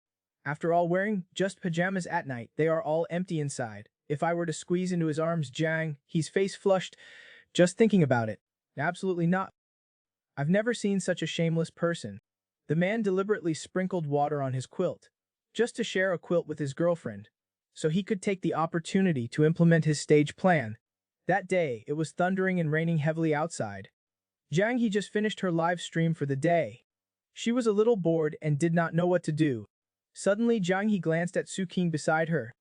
After all, wearing just pajamas at night, they are all empty inside. If I were to squeeze into his arms, Jiang He's face flushed, just thinking about it. Absolutely not. I've never seen such a shameless person. The man deliberately sprinkled water on his quilt, just to share a quilt with his girlfriend, so he could take the opportunity to implement his stage plan. That day, it was thundering and raining heavily outside. Jiang He just finished her live stream for the day. She was a little bored and did not know what to do. Suddenly, Jiang He glanced at Su King beside her.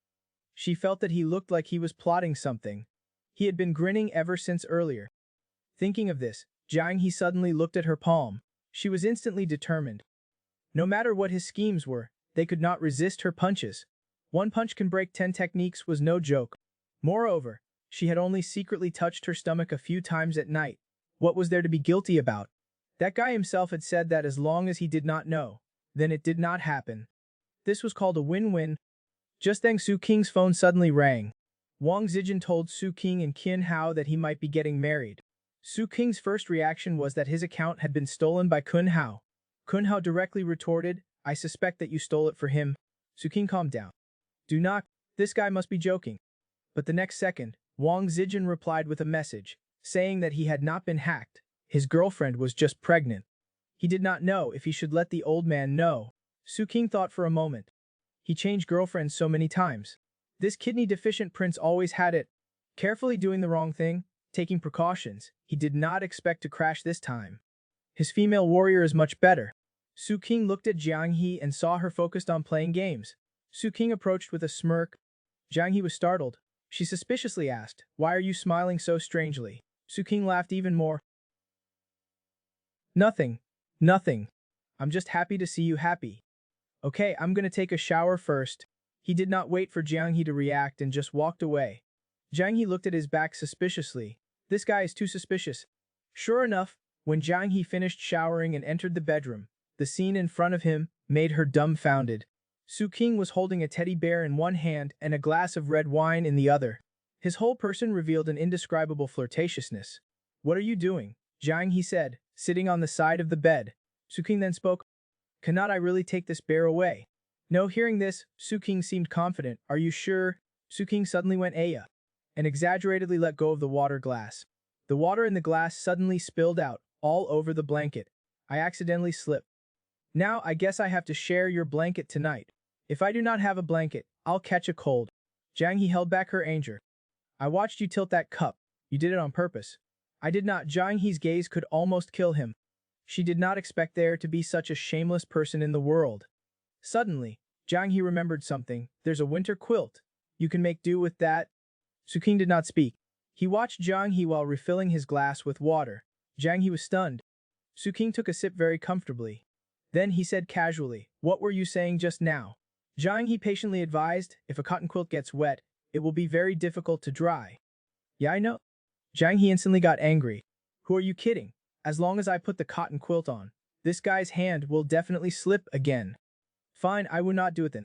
She felt that he looked like he was plotting something. He had been grinning ever since earlier. Thinking of this, Jiang He suddenly looked at her palm. She was instantly determined. No matter what his schemes were, they could not resist her punches. One punch can break 10 techniques was no joke. Moreover, she had only secretly touched her stomach a few times at night. What was there to be guilty about? That guy himself had said that as long as he did not know, then it did not happen. This was called a win-win. Just then Su King's phone suddenly rang. Wang Zijin told Su King and Qin Hao that he might be getting married. Su King's first reaction was that his account had been stolen by Qin Hao. Qin Hao directly retorted, I suspect that you stole it for him. Su King calmed down. Do not, this guy must be joking. But the next second, Wang Zijin replied with a message, saying that he had not been hacked. His girlfriend was just pregnant. He did not know if he should let the old man know. Su King thought for a moment. He changed girlfriends so many times. This kidney-deficient prince always had it. Carefully doing the wrong thing, taking precautions, he did not expect to crash this time. His female warrior is much better. Su King looked at Jiang He and saw her focused on playing games. Su King approached with a smirk. Jiang He was startled. She suspiciously asked, "Why are you smiling so strangely?" Su King laughed even more. "Nothing. Nothing. I'm just happy to see you happy. Okay, I'm gonna take a shower first." He did not wait for Jiang He to react and just walked away. Jiang He looked at his back suspiciously. This guy is too suspicious. Sure enough, when Jiang He finished showering and entered the bedroom, the scene in front of him made her dumbfounded. Su King was holding a teddy bear in one hand and a glass of red wine in the other. His whole person revealed an indescribable flirtatiousness. "What are you doing?" Jiang He said, sitting on the side of the bed. Su King then spoke. "Cannot I really take this bear away?" No, hearing this, Su King seemed confident. "Are you sure?" Su King suddenly went Aya and exaggeratedly let go of the water glass. The water in the glass suddenly spilled out, all over the blanket. "I accidentally slipped. Now I guess I have to share your blanket tonight. If I do not have a blanket, I'll catch a cold." Jiang He held back her anger. "I watched you tilt that cup. You did it on purpose." "I did not." Jiang He's gaze could almost kill him. She did not expect there to be such a shameless person in the world. Suddenly, Jiang He remembered something. "There's a winter quilt. You can make do with that." Su King did not speak. He watched Jiang He while refilling his glass with water. Jiang He was stunned. Su King took a sip very comfortably. Then he said casually, "What were you saying just now?" Jiang He patiently advised, "If a cotton quilt gets wet, it will be very difficult to dry." "Yeah, I know." Jiang He instantly got angry. "Who are you kidding? As long as I put the cotton quilt on, this guy's hand will definitely slip again." "Fine, I will not do it then.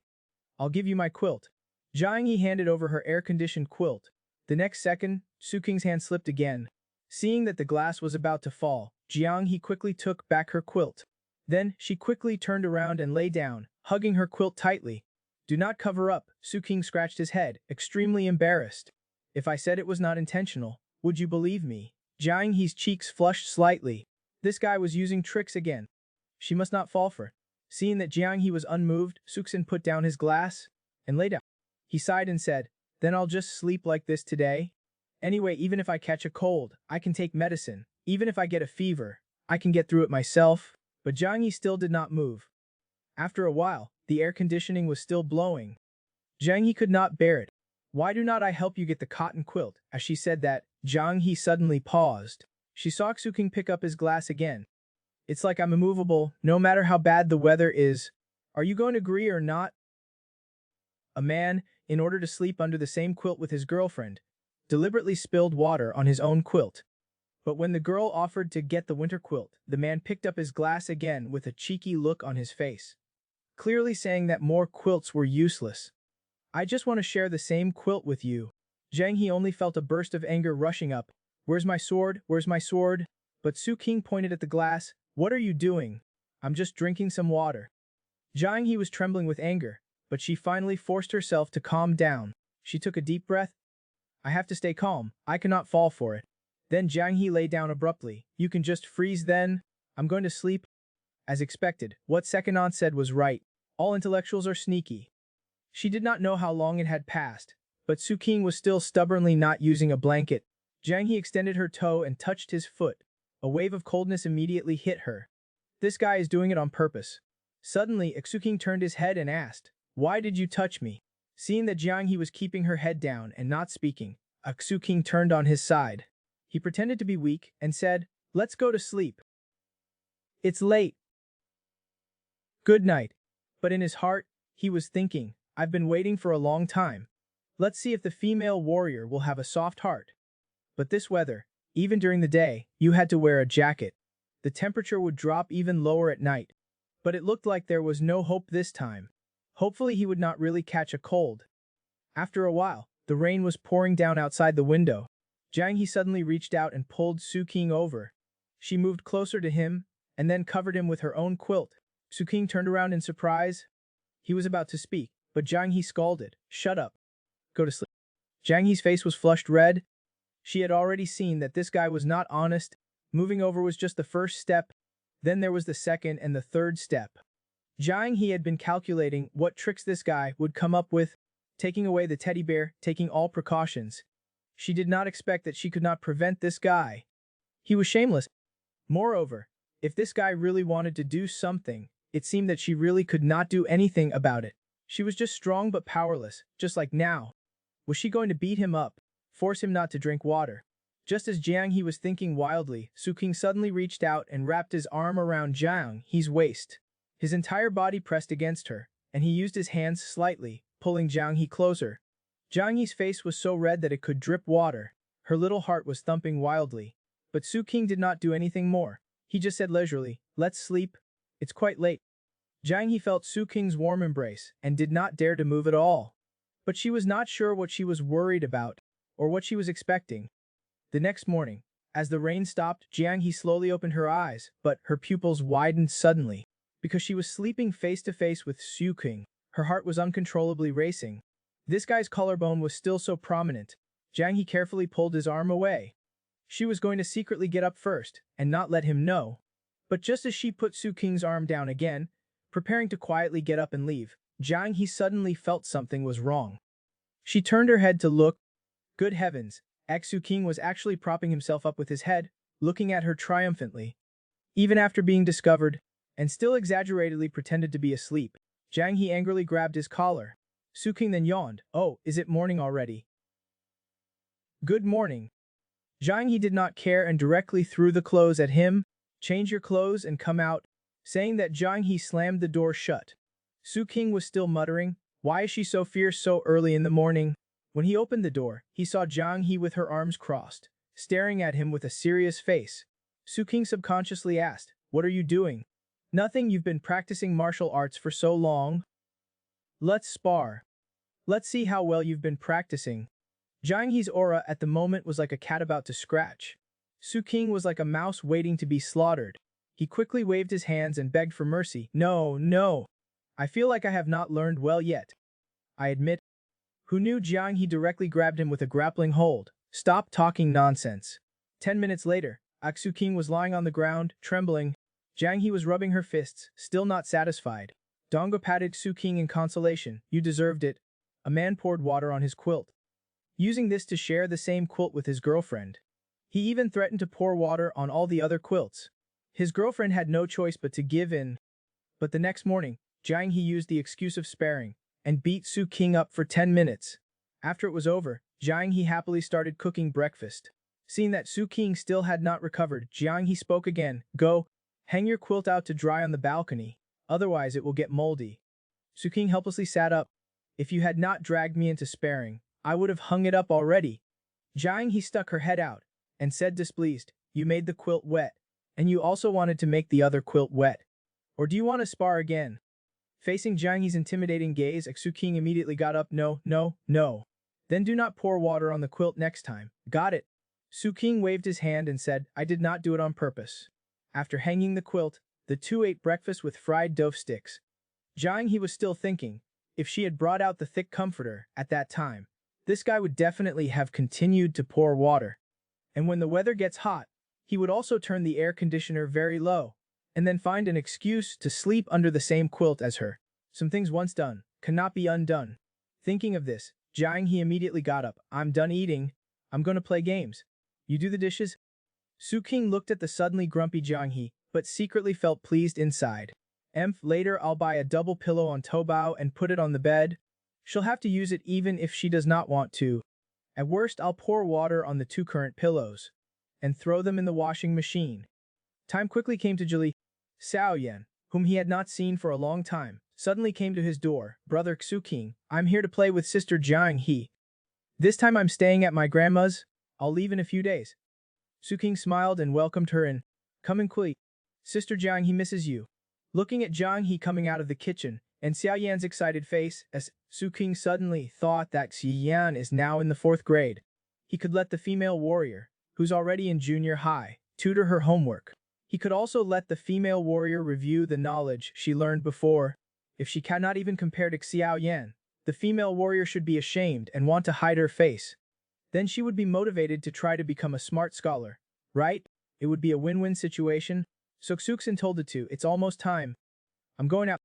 I'll give you my quilt." Jiang He handed over her air-conditioned quilt. The next second, Su King's hand slipped again. Seeing that the glass was about to fall, Jiang He quickly took back her quilt. Then, she quickly turned around and lay down, hugging her quilt tightly. "Do not cover up." Su King scratched his head, extremely embarrassed. "If I said it was not intentional, would you believe me?" Jiang He's cheeks flushed slightly. This guy was using tricks again. She must not fall for it. Seeing that Jiang He was unmoved, Suksin put down his glass and lay down. He sighed and said, "Then I'll just sleep like this today. Anyway, even if I catch a cold, I can take medicine. Even if I get a fever, I can get through it myself." But Jiang He still did not move. After a while, the air conditioning was still blowing. Jiang He could not bear it. "Why do not I help you get the cotton quilt?" As she said that, Jiang He suddenly paused. She saw Su King pick up his glass again. "It's like I'm immovable, no matter how bad the weather is. Are you going to agree or not?" A man, in order to sleep under the same quilt with his girlfriend, deliberately spilled water on his own quilt. But when the girl offered to get the winter quilt, the man picked up his glass again with a cheeky look on his face, clearly saying that more quilts were useless. "I just want to share the same quilt with you." Jiang He only felt a burst of anger rushing up. "Where's my sword? Where's my sword?" But Su King pointed at the glass. "What are you doing?" "I'm just drinking some water." Jiang He was trembling with anger, but she finally forced herself to calm down. She took a deep breath. "I have to stay calm. I cannot fall for it." Then Jiang He lay down abruptly. "You can just freeze then? I'm going to sleep." As expected, what Second Aunt said was right. All intellectuals are sneaky. She did not know how long it had passed, but Su King was still stubbornly not using a blanket. Jiang He extended her toe and touched his foot. A wave of coldness immediately hit her. This guy is doing it on purpose. Suddenly, Su King turned his head and asked, "Why did you touch me?" Seeing that Jiang He was keeping her head down and not speaking, Su King turned on his side. He pretended to be weak and said, "Let's go to sleep. It's late. Good night." But in his heart, he was thinking, "I've been waiting for a long time. Let's see if the female warrior will have a soft heart." But this weather, even during the day, you had to wear a jacket. The temperature would drop even lower at night. But it looked like there was no hope this time. Hopefully he would not really catch a cold. After a while, the rain was pouring down outside the window. Jiang He suddenly reached out and pulled Su King over. She moved closer to him, and then covered him with her own quilt. Su King turned around in surprise. He was about to speak, but Jiang He scolded, "Shut up. Go to sleep." Jiang He's face was flushed red. She had already seen that this guy was not honest. Moving over was just the first step. Then there was the second and the third step. Jiang He had been calculating what tricks this guy would come up with, taking away the teddy bear, taking all precautions. She did not expect that she could not prevent this guy. He was shameless. Moreover, if this guy really wanted to do something, it seemed that she really could not do anything about it. She was just strong but powerless, just like now. Was she going to beat him up, force him not to drink water? Just as Jiang He was thinking wildly, Su King suddenly reached out and wrapped his arm around Jiang He's waist. His entire body pressed against her, and he used his hands slightly, pulling Jiang He closer. Jiang He's face was so red that it could drip water. Her little heart was thumping wildly. But Su King did not do anything more. He just said leisurely, "Let's sleep. It's quite late." Jiang He felt Su King's warm embrace and did not dare to move at all. But she was not sure what she was worried about or what she was expecting. The next morning, as the rain stopped, Jiang He slowly opened her eyes, but her pupils widened suddenly. Because she was sleeping face to face with Su King, her heart was uncontrollably racing. This guy's collarbone was still so prominent. Jiang He carefully pulled his arm away. She was going to secretly get up first and not let him know. But just as she put Su King's arm down again, preparing to quietly get up and leave, Jiang He suddenly felt something was wrong. She turned her head to look. Good heavens, Su King was actually propping himself up with his head, looking at her triumphantly. Even after being discovered, and still exaggeratedly pretended to be asleep, Jiang He angrily grabbed his collar. Su King then yawned. "Oh, is it morning already?" "Good morning." Jiang He did not care and directly threw the clothes at him. "Change your clothes and come out." Saying that, Jiang He slammed the door shut. Su King was still muttering, "Why is she so fierce so early in the morning?" When he opened the door, he saw Jiang He with her arms crossed, staring at him with a serious face. Su King subconsciously asked, "What are you doing?" "Nothing, you've been practicing martial arts for so long. Let's spar. Let's see how well you've been practicing." Jiang He's aura at the moment was like a cat about to scratch. Su King was like a mouse waiting to be slaughtered. He quickly waved his hands and begged for mercy. "No, no. I feel like I have not learned well yet. I admit." Who knew? Jiang He directly grabbed him with a grappling hold. "Stop talking nonsense." 10 minutes later, Su King was lying on the ground, trembling. Jiang He was rubbing her fists, still not satisfied. Dongo patted Su King in consolation. "You deserved it." A man poured water on his quilt, using this to share the same quilt with his girlfriend. He even threatened to pour water on all the other quilts. His girlfriend had no choice but to give in. But the next morning, Jiang He used the excuse of sparring and beat Su King up for 10 minutes. After it was over, Jiang He happily started cooking breakfast. Seeing that Su King still had not recovered, Jiang He spoke again. "Go, hang your quilt out to dry on the balcony, otherwise it will get moldy." Su King helplessly sat up. "If you had not dragged me into sparring, I would have hung it up already." Jiang He stuck her head out and said displeased, "You made the quilt wet, and you also wanted to make the other quilt wet. Or do you want to spar again?" Facing Jiang He's intimidating gaze, Su King immediately got up. "No, no, no. Then do not pour water on the quilt next time. Got it?" Su King waved his hand and said, "I did not do it on purpose." After hanging the quilt, the two ate breakfast with fried dough sticks. Jiang He was still thinking, if she had brought out the thick comforter at that time, this guy would definitely have continued to pour water. And when the weather gets hot, he would also turn the air conditioner very low, and then find an excuse to sleep under the same quilt as her. Some things once done cannot be undone. Thinking of this, Jiang He immediately got up. "I'm done eating. I'm going to play games. You do the dishes?" Su King looked at the suddenly grumpy Jiang He, but secretly felt pleased inside. Later I'll buy a double pillow on Taobao and put it on the bed. She'll have to use it even if she does not want to. At worst, I'll pour water on the two current pillows and throw them in the washing machine." Time quickly came to Julie. Xiao Yan, whom he had not seen for a long time, suddenly came to his door. "Brother Su King, I'm here to play with Sister Jiang He. This time I'm staying at my grandma's. I'll leave in a few days." Su King smiled and welcomed her in. "Come in quickly. Sister Jiang He misses you." Looking at Jiang He coming out of the kitchen, and Xiao Yan's excited face, as Su King suddenly thought that Xiao Yan is now in the 4th grade. He could let the female warrior, who's already in junior high, tutor her homework. He could also let the female warrior review the knowledge she learned before. If she cannot even compare to Xiao Yan, The female warrior should be ashamed and want to hide her face. Then she would be motivated to try to become a smart scholar. Right? It would be a win-win situation. Suksun told the two, it's almost time. I'm going out.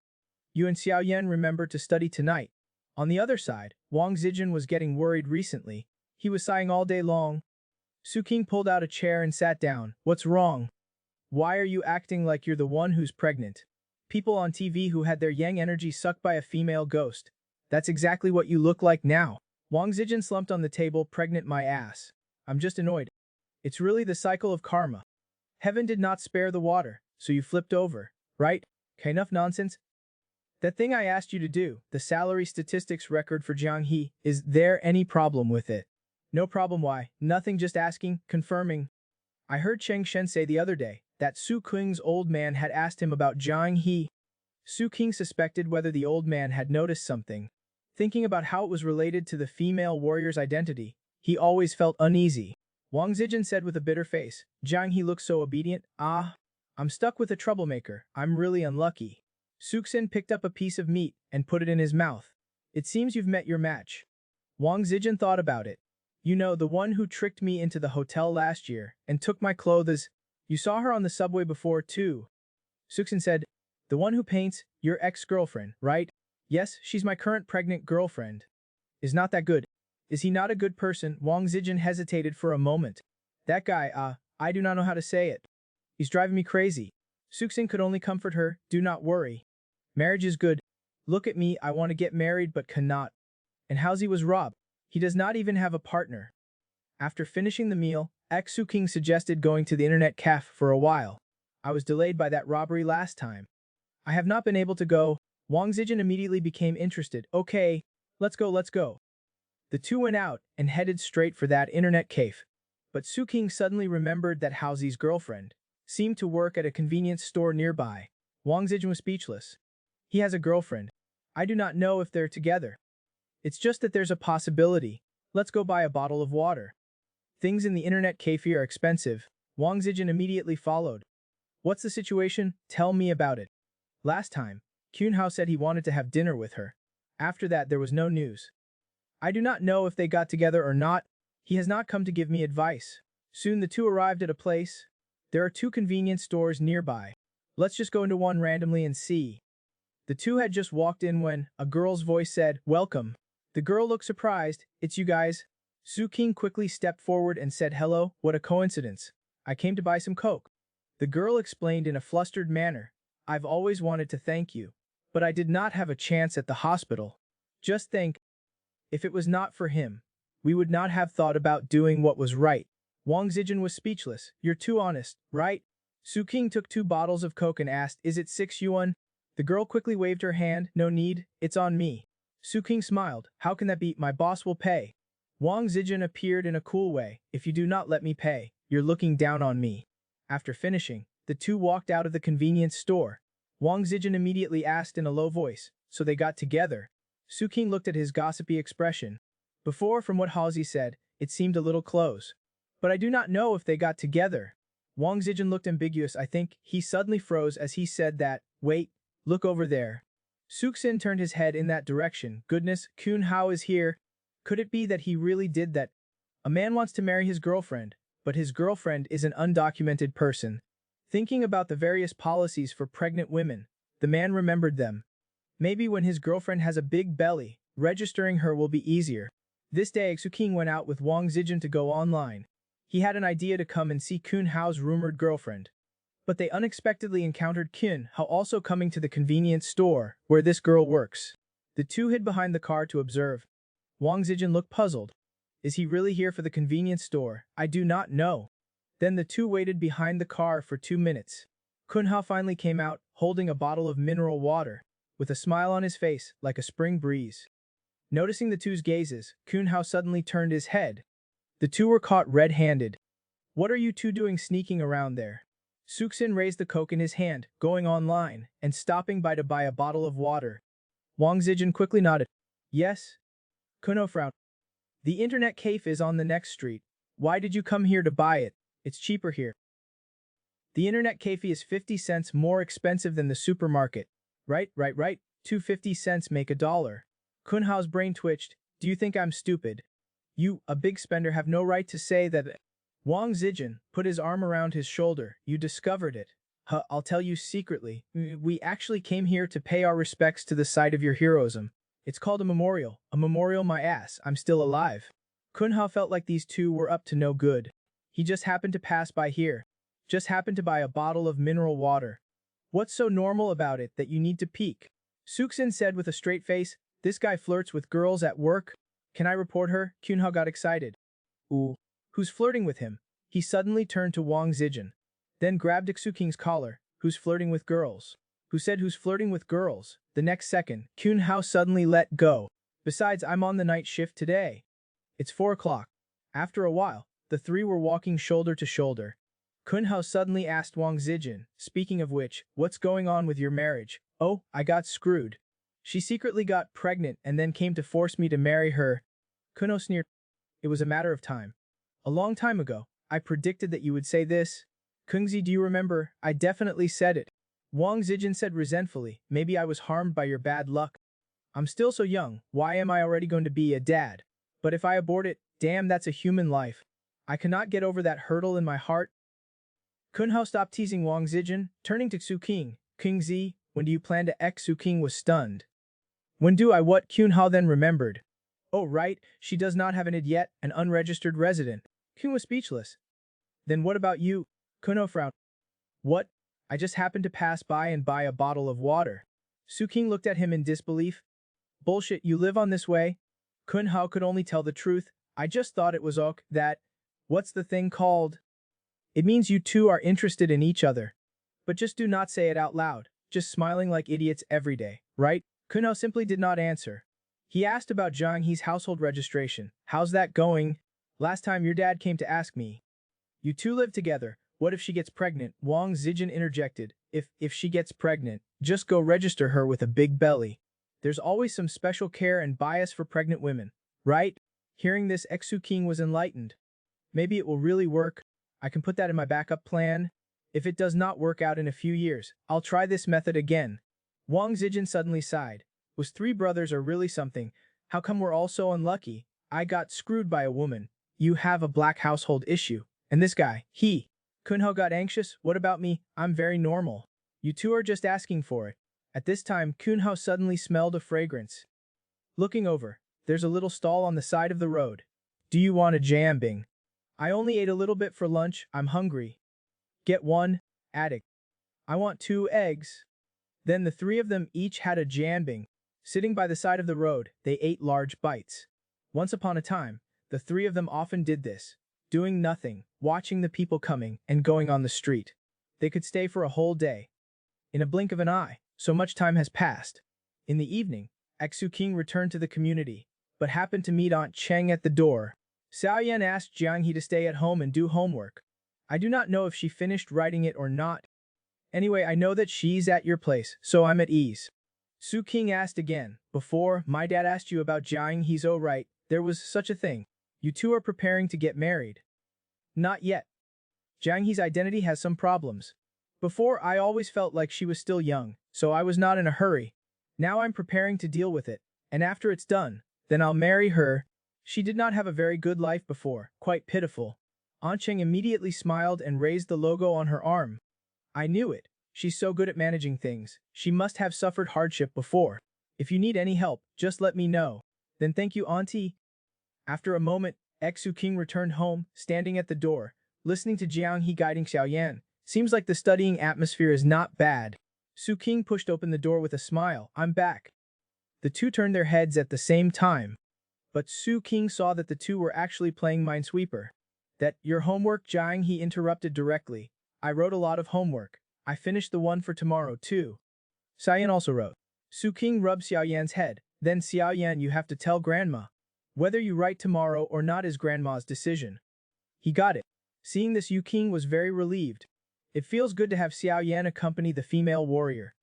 You and Xiao Yan remember to study tonight. On the other side, Wang Zijin was getting worried recently. He was sighing all day long. Su King pulled out a chair and sat down. What's wrong? Why are you acting like you're the one who's pregnant? People on TV who had their yang energy sucked by a female ghost. That's exactly what you look like now. Wang Zijin slumped on the table, pregnant my ass. I'm just annoyed. It's really the cycle of karma. Heaven did not spare the water, so you flipped over, right? Okay, enough nonsense. That thing I asked you to do, the salary statistics record for Jiang He, is there any problem with it? No problem, why? Nothing, just asking, confirming. I heard Cheng Shen say the other day that Su Qing's old man had asked him about Jiang He. Su King suspected whether the old man had noticed something. Thinking about how it was related to the female warrior's identity, he always felt uneasy. Wang Zijin said with a bitter face, Jiang He looks so obedient. Ah, I'm stuck with a troublemaker. I'm really unlucky. Suksin picked up a piece of meat and put it in his mouth. It seems you've met your match. Wang Zijin thought about it. You know, the one who tricked me into the hotel last year and took my clothes. You saw her on the subway before, too. Suksin said, the one who paints, your ex-girlfriend, right? Yes, she's my current pregnant girlfriend. Is not that good? Is he not a good person? Wang Zijin hesitated for a moment. That guy, I do not know how to say it. He's driving me crazy. Suksin could only comfort her, do not worry. Marriage is good. Look at me, I want to get married but cannot. And Howsy was robbed. He does not even have a partner. After finishing the meal, Su King suggested going to the internet cafe for a while. I was delayed by that robbery last time. I have not been able to go. Wang Zijin immediately became interested. Okay, let's go, let's go. The two went out and headed straight for that internet cafe. But Su King suddenly remembered that Howsy's girlfriend seemed to work at a convenience store nearby. Wang Zijin was speechless. He has a girlfriend. I do not know if they're together. It's just that there's a possibility. Let's go buy a bottle of water. Things in the internet cafe are expensive. Wang Zijin immediately followed. What's the situation? Tell me about it. Last time, Kunhao said he wanted to have dinner with her. After that, there was no news. I do not know if they got together or not. He has not come to give me advice. Soon the two arrived at a place. There are two convenience stores nearby. Let's just go into one randomly and see. The two had just walked in when a girl's voice said, welcome. The girl looked surprised. It's you guys. Su King quickly stepped forward and said, hello, what a coincidence. I came to buy some Coke. The girl explained in a flustered manner, I've always wanted to thank you, but I did not have a chance at the hospital. Just think, if it was not for him, we would not have thought about doing what was right. Wang Zijin was speechless. You're too honest, right? Su King took 2 bottles of Coke and asked, is it 6 yuan? The girl quickly waved her hand, no need, it's on me. Su King smiled, how can that be, my boss will pay. Wang Zijin appeared in a cool way, if you do not let me pay, you're looking down on me. After finishing, the two walked out of the convenience store. Wang Zijin immediately asked in a low voice, so they got together. Su King looked at his gossipy expression. Before, from what Halsey said, it seemed a little close. But I do not know if they got together. Wang Zijin looked ambiguous. I think he suddenly froze as he said that, wait, look over there. Suksin turned his head in that direction. Goodness, Kun Hao is here. Could it be that he really did that? A man wants to marry his girlfriend, but his girlfriend is an undocumented person. Thinking about the various policies for pregnant women, the man remembered them. Maybe when his girlfriend has a big belly, registering her will be easier. This day, Su King went out with Wang Zijin to go online. He had an idea to come and see Kun Hao's rumored girlfriend. But they unexpectedly encountered Kun Hao also coming to the convenience store where this girl works. The two hid behind the car to observe. Wang Zijin looked puzzled. Is he really here for the convenience store? I do not know. Then the two waited behind the car for 2 minutes. Kun Hao finally came out, holding a bottle of mineral water, with a smile on his face like a spring breeze. Noticing the two's gazes, Kun Hao suddenly turned his head. The two were caught red-handed. What are you two doing sneaking around there? Suksin raised the Coke in his hand, going online, and stopping by to buy a bottle of water. Wang Zijin quickly nodded. Yes. Kun Hao frowned. The internet cafe is on the next street. Why did you come here to buy it? It's cheaper here. The internet cafe is 50 cents more expensive than the supermarket. Right. 2 50 cents make $1. Kun Hao's brain twitched. Do you think I'm stupid? You, a big spender, have no right to say that. Wang Zijin put his arm around his shoulder. You discovered it. Huh, I'll tell you secretly. We actually came here to pay our respects to the site of your heroism. It's called a memorial. A memorial my ass. I'm still alive. Kun Hao felt like these two were up to no good. He just happened to pass by here. Just happened to buy a bottle of mineral water. What's so normal about it that you need to peek? Suxin said with a straight face. This guy flirts with girls at work. Can I report her? Kun Hao got excited. Ooh. Who's flirting with him? He suddenly turned to Wang Zijin. Then grabbed Xu King's collar. Who's flirting with girls? Who said who's flirting with girls? The next second, Kun Hao suddenly let go. Besides, I'm on the night shift today. It's 4 o'clock. After a while, the three were walking shoulder to shoulder. Kun Hao suddenly asked Wang Zijin, speaking of which, what's going on with your marriage? Oh, I got screwed. She secretly got pregnant and then came to force me to marry her. Kun Hao sneered. It was a matter of time. A long time ago, I predicted that you would say this. Kungzi, do you remember? I definitely said it. Wang Zijin said resentfully, maybe I was harmed by your bad luck. I'm still so young, why am I already going to be a dad? But if I abort it, damn, that's a human life. I cannot get over that hurdle in my heart. Kun Hao stopped teasing Wang Zijin, turning to Xu King. Kingzi, when do you plan to X? Xu King was stunned. When do I what? Kun Hao then remembered. Oh right, she does not have an ID yet, an unregistered resident. Kun was speechless. Then what about you? Kun Hao frowned. What? I just happened to pass by and buy a bottle of water. Xu King looked at him in disbelief. Bullshit, you live on this way? Kun Hao could only tell the truth. I just thought it was ok, that. What's the thing called? It means you two are interested in each other. But just do not say it out loud, just smiling like idiots every day, right? Kun Hao simply did not answer. He asked about Zhang He's household registration. How's that going? Last time your dad came to ask me. You two live together. What if she gets pregnant? Wang Zijin interjected. If she gets pregnant, just go register her with a big belly. There's always some special care and bias for pregnant women, right? Hearing this, Xu King was enlightened. Maybe it will really work. I can put that in my backup plan. If it does not work out in a few years, I'll try this method again. Wang Zijin suddenly sighed. Was 3 brothers are really something? How come we're all so unlucky? I got screwed by a woman. You have a black household issue. And this guy, he. Kun Hao got anxious. What about me? I'm very normal. You two are just asking for it. At this time, Kun Hao suddenly smelled a fragrance. Looking over, there's a little stall on the side of the road. Do you want a jambing? I only ate a little bit for lunch. I'm hungry. Get one, addict. I want 2 eggs. Then the 3 of them each had a jambing. Sitting by the side of the road, they ate large bites. Once upon a time, the 3 of them often did this, doing nothing, watching the people coming and going on the street. They could stay for a whole day. In a blink of an eye, so much time has passed. In the evening, Xu King returned to the community, but happened to meet Aunt Cheng at the door. Xiao Yan asked Jiang He to stay at home and do homework. I do not know if she finished writing it or not. Anyway, I know that she's at your place, so I'm at ease. Xu King asked again. Before, my dad asked you about Jiang He's oh right, there was such a thing. You two are preparing to get married. Not yet. Jiang He's identity has some problems. Before, I always felt like she was still young, so I was not in a hurry. Now I'm preparing to deal with it, and after it's done, then I'll marry her. She did not have a very good life before, quite pitiful. Aunt Cheng immediately smiled and raised the logo on her arm. I knew it. She's so good at managing things. She must have suffered hardship before. If you need any help, just let me know. Then thank you, Auntie. After a moment, Xu King returned home, standing at the door, listening to Jiang He guiding Xiao Yan. Seems like the studying atmosphere is not bad. Xu King pushed open the door with a smile. I'm back. The two turned their heads at the same time. But Xu King saw that the two were actually playing Minesweeper. That, your homework, Jiang He interrupted directly. I wrote a lot of homework. I finished the one for tomorrow, too. Xiao Yan also wrote. Xu King rubbed Xiao Yan's head. Then Xiao Yan, you have to tell Grandma. Whether you write tomorrow or not is Grandma's decision. He got it. Seeing this, Yu King was very relieved. It feels good to have Xiao Yan accompany the female warrior.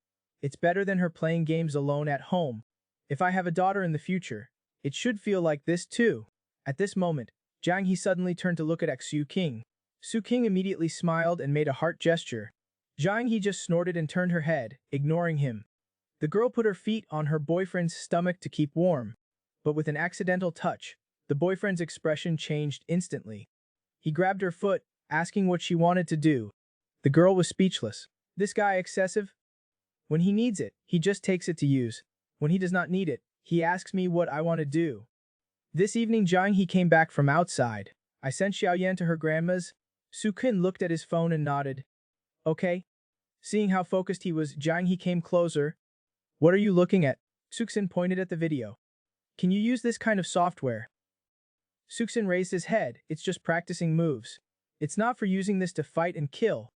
It's better than her playing games alone at home. If I have a daughter in the future, it should feel like this too. At this moment, Jiang He suddenly turned to look at Xu King. Xu King immediately smiled and made a heart gesture. Jiang He just snorted and turned her head, ignoring him. The girl put her feet on her boyfriend's stomach to keep warm, but with an accidental touch, the boyfriend's expression changed instantly. He grabbed her foot, asking what she wanted to do. The girl was speechless. This guy excessive? When he needs it, he just takes it to use. When he does not need it, he asks me what I want to do. This evening Jiang He came back from outside. I sent Xiaoyan to her grandma's. Su Qin looked at his phone and nodded. Okay. Seeing how focused he was, Jiang He came closer. What are you looking at? Suxin pointed at the video. Can you use this kind of software? Suxin raised his head. It's just practicing moves. It's not for using this to fight and kill.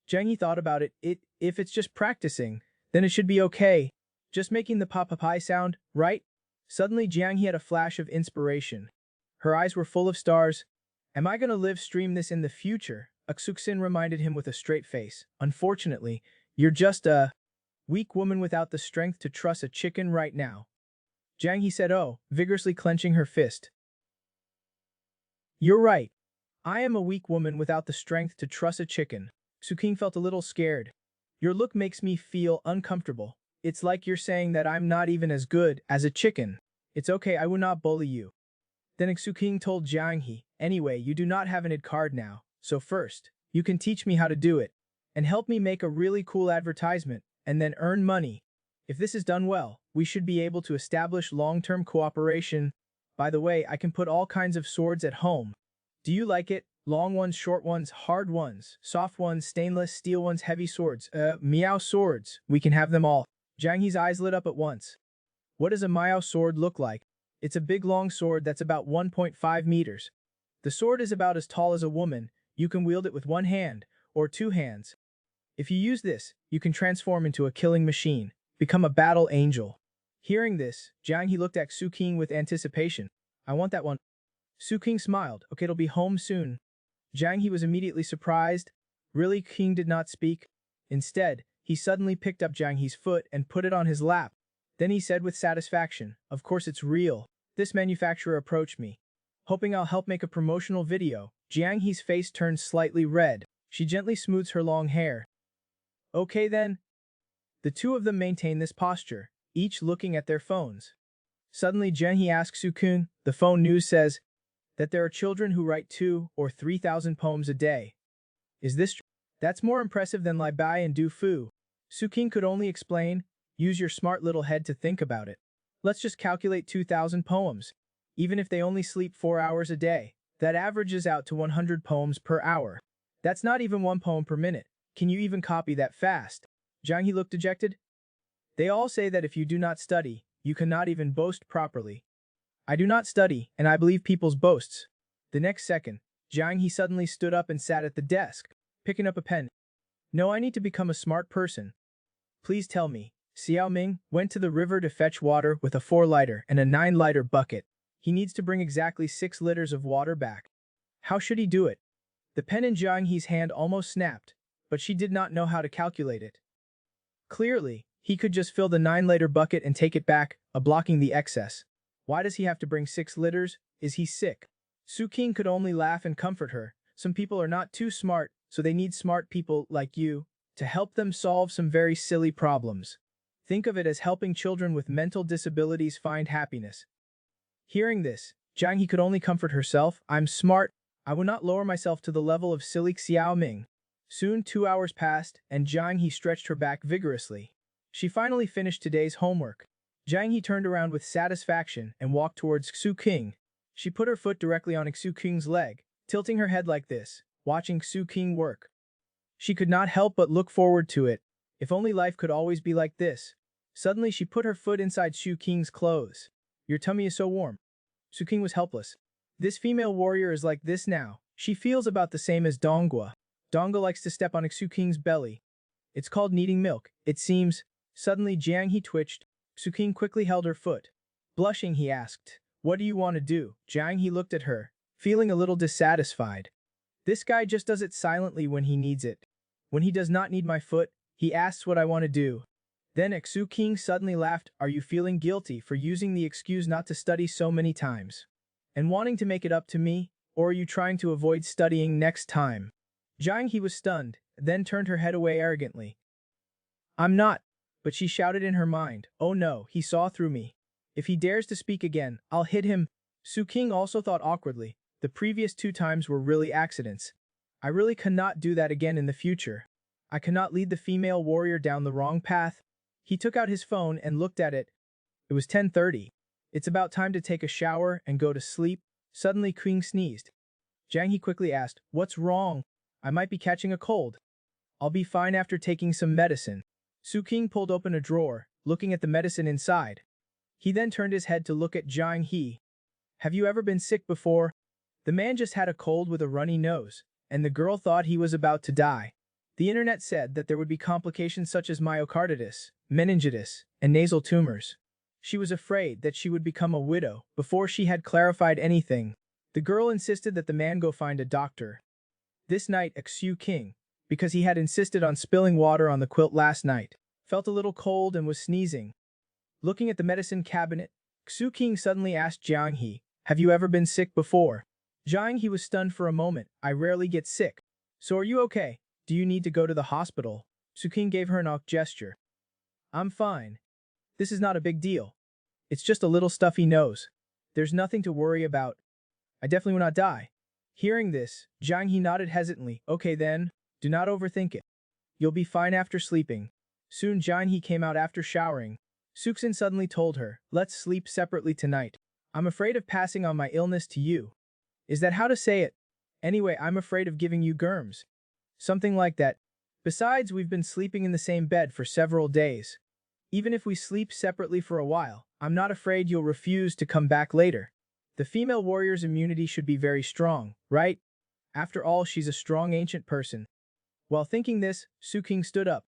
Jiang He thought about it. If it's just practicing, then it should be okay. Just making the pa-pa-pai sound, right? Suddenly Jiang He had a flash of inspiration. Her eyes were full of stars. Am I gonna live stream this in the future? Suxin reminded him with a straight face. Unfortunately, you're just a weak woman without the strength to truss a chicken right now. Jiang He said, oh, vigorously clenching her fist. You're right. I am a weak woman without the strength to truss a chicken. Su Qing felt a little scared. Your look makes me feel uncomfortable. It's like you're saying that I'm not even as good as a chicken. It's okay, I will not bully you. Then Su Qing told Jiang He, anyway, you do not have an ID card now, so first, you can teach me how to do it, and help me make a really cool advertisement, and then earn money. If this is done well, we should be able to establish long-term cooperation. By the way, I can put all kinds of swords at home. Do you like it? Long ones, short ones, hard ones, soft ones, stainless steel ones, heavy swords, Miao swords. We can have them all. Jiang He's eyes lit up at once. What does a Miao sword look like? It's a big long sword that's about 1.5 meters. The sword is about as tall as a woman. You can wield it with one hand, or two hands. If you use this, you can transform into a killing machine, become a battle angel. Hearing this, Jiang He looked at Su Qing with anticipation. I want that one. Su Qing smiled. Okay, it'll be home soon. Jiang He was immediately surprised. Really, Qing did not speak. Instead, he suddenly picked up Jiang He's foot and put it on his lap. Then he said with satisfaction, of course it's real. This manufacturer approached me, hoping I'll help make a promotional video. Jiang He's face turned slightly red. She gently smooths her long hair. Okay then. The two of them maintain this posture, each looking at their phones. Suddenly Jiang He asks Su Qing, the phone news says that there are children who write 2,000 or 3,000 poems a day. Is this true? That's more impressive than Lai Bai and Du Fu. Su Qing could only explain, use your smart little head to think about it. Let's just calculate 2,000 poems. Even if they only sleep 4 hours a day, that averages out to 100 poems per hour. That's not even 1 poem per minute. Can you even copy that fast? Jiang He looked dejected. They all say that if you do not study, you cannot even boast properly. I do not study, and I believe people's boasts. The next second, Jiang He suddenly stood up and sat at the desk, picking up a pen. No, I need to become a smart person. Please tell me. Xiao Ming went to the river to fetch water with a 4-liter and a 9-liter bucket. He needs to bring exactly 6 liters of water back. How should he do it? The pen in Jiang He's hand almost snapped, but she did not know how to calculate it. Clearly, he could just fill the 9-liter bucket and take it back, blocking the excess. Why does he have to bring 6 liters? Is he sick? Su Qing could only laugh and comfort her. Some people are not too smart, so they need smart people like you to help them solve some very silly problems. Think of it as helping children with mental disabilities find happiness. Hearing this, Jiang He could only comfort herself. I'm smart. I will not lower myself to the level of silly Xiao Ming. Soon 2 hours passed, and Jiang He stretched her back vigorously. She finally finished today's homework. Jiang He turned around with satisfaction and walked towards Su Qing. She put her foot directly on Su Qing's leg, tilting her head like this, watching Su Qing work. She could not help but look forward to it. If only life could always be like this. Suddenly she put her foot inside Su Qing's clothes. Your tummy is so warm. Su Qing was helpless. This female warrior is like this now. She feels about the same as Donghua. Donghua likes to step on Su Qing's belly. It's called needing milk, it seems. Suddenly Jiang He twitched. Su Qing quickly held her foot. Blushing, he asked, what do you want to do? Jiang He looked at her, feeling a little dissatisfied. This guy just does it silently when he needs it. When he does not need my foot, he asks what I want to do. Then Su Qing suddenly laughed. Are you feeling guilty for using the excuse not to study so many times? And wanting to make it up to me? Or are you trying to avoid studying next time? Jiang He was stunned, then turned her head away arrogantly. I'm not. But she shouted in her mind, "Oh no, he saw through me. If he dares to speak again, I'll hit him." Su King also thought awkwardly. The previous 2 times were really accidents. I really cannot do that again in the future. I cannot lead the female warrior down the wrong path. He took out his phone and looked at it. It was 10:30. It's about time to take a shower and go to sleep. Suddenly Qing sneezed. Jiang He quickly asked, "What's wrong? I might be catching a cold." "I'll be fine after taking some medicine." Su King pulled open a drawer, looking at the medicine inside. He then turned his head to look at Jiang He. "Have you ever been sick before?" The man just had a cold with a runny nose, and the girl thought he was about to die. The internet said that there would be complications such as myocarditis, meningitis, and nasal tumors. She was afraid that she would become a widow before she had clarified anything. The girl insisted that the man go find a doctor. This night, Xu King, because he had insisted on spilling water on the quilt last night, felt a little cold and was sneezing. Looking at the medicine cabinet, Xu King suddenly asked Jiang He, "Have you ever been sick before?" Jiang He was stunned for a moment. "I rarely get sick." "So are you okay? Do you need to go to the hospital?" Su King gave her an ok gesture. "I'm fine. This is not a big deal. It's just a little stuffy nose. There's nothing to worry about. I definitely will not die." Hearing this, Jiang He nodded hesitantly. "Okay then, do not overthink it. You'll be fine after sleeping." Soon Jiang He came out after showering. Suxin suddenly told her, "Let's sleep separately tonight. I'm afraid of passing on my illness to you." "Is that how to say it? Anyway, I'm afraid of giving you germs." "Something like that. Besides, we've been sleeping in the same bed for several days. Even if we sleep separately for a while, I'm not afraid you'll refuse to come back later. The female warrior's immunity should be very strong, right? After all, she's a strong ancient person." While thinking this, Su King stood up.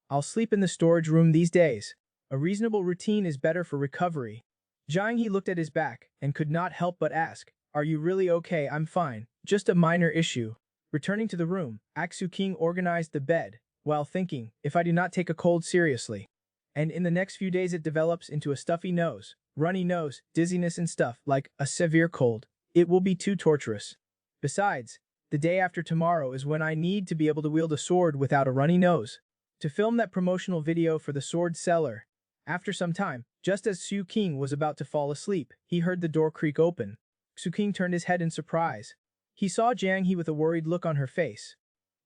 "I'll sleep in the storage room these days. A reasonable routine is better for recovery." Jiang He looked at his back and could not help but ask, "Are you really okay?" "I'm fine. Just a minor issue." Returning to the room, Su King organized the bed, while thinking, "If I do not take a cold seriously, and in the next few days it develops into a stuffy nose, runny nose, dizziness and stuff, like a severe cold, it will be too torturous. Besides, the day after tomorrow is when I need to be able to wield a sword without a runny nose. To film that promotional video for the sword seller." After some time, just as Su King was about to fall asleep, he heard the door creak open. Su King turned his head in surprise. He saw Jiang He with a worried look on her face.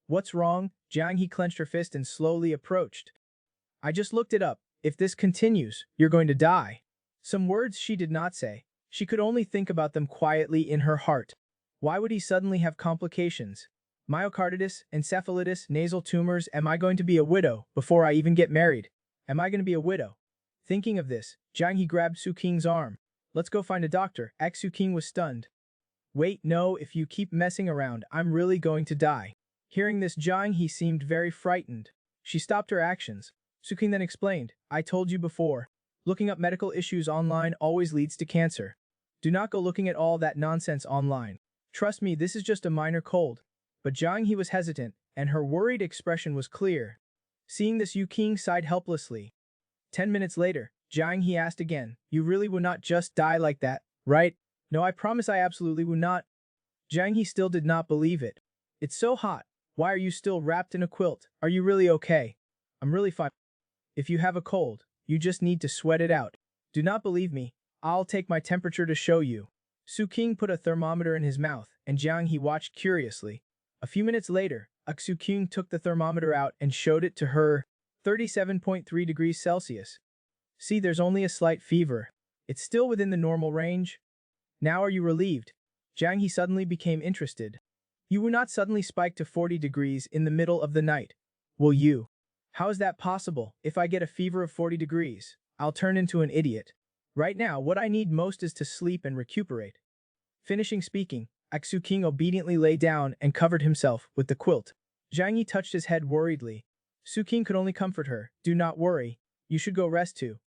"What's wrong?" Jiang He clenched her fist and slowly approached. "I just looked it up. If this continues, you're going to die." Some words she did not say. She could only think about them quietly in her heart. Why would he suddenly have complications? Myocarditis, encephalitis, nasal tumors. Am I going to be a widow before I even get married? Am I going to be a widow? Thinking of this, Jiang He grabbed Su King's arm. "Let's go find a doctor." Su King was stunned. "Wait, no, if you keep messing around, I'm really going to die." Hearing this, Jiang He seemed very frightened. She stopped her actions. Su King then explained, "I told you before. Looking up medical issues online always leads to cancer. Do not go looking at all that nonsense online. Trust me, this is just a minor cold." But Jiang He was hesitant, and her worried expression was clear. Seeing this, Yu King sighed helplessly. 10 minutes later, Jiang He asked again, "You really would not just die like that, right?" "No, I promise I absolutely would not." Jiang He still did not believe it. "It's so hot. Why are you still wrapped in a quilt? Are you really okay?" "I'm really fine. If you have a cold, you just need to sweat it out. Do not believe me? I'll take my temperature to show you." Su King put a thermometer in his mouth, and Jiang He watched curiously. A few minutes later, Su King took the thermometer out and showed it to her. 37.3 degrees Celsius. "See, there's only a slight fever. It's still within the normal range. Now are you relieved?" Jiang He suddenly became interested. "You will not suddenly spike to 40 degrees in the middle of the night, will you?" "How is that possible? If I get a fever of 40 degrees, I'll turn into an idiot. Right now, what I need most is to sleep and recuperate." Finishing speaking, Su King obediently lay down and covered himself with the quilt. Jiang He touched his head worriedly. Su King could only comfort her. "Do not worry. You should go rest too."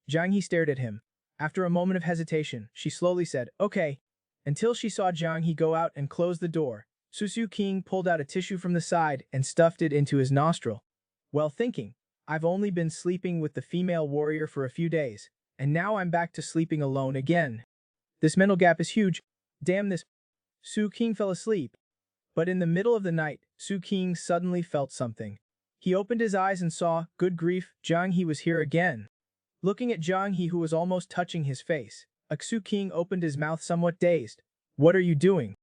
Jiang He stared at him. After a moment of hesitation, she slowly said, "Okay." Until she saw Jiang He go out and close the door, Su King pulled out a tissue from the side and stuffed it into his nostril. While thinking, "I've only been sleeping with the female warrior for a few days, and now I'm back to sleeping alone again. This mental gap is huge. Damn this." Su King fell asleep. But in the middle of the night, Su King suddenly felt something. He opened his eyes and saw, good grief, Jiang He was here again. Looking at Jiang He who was almost touching his face, Aksu King opened his mouth somewhat dazed. What are you doing?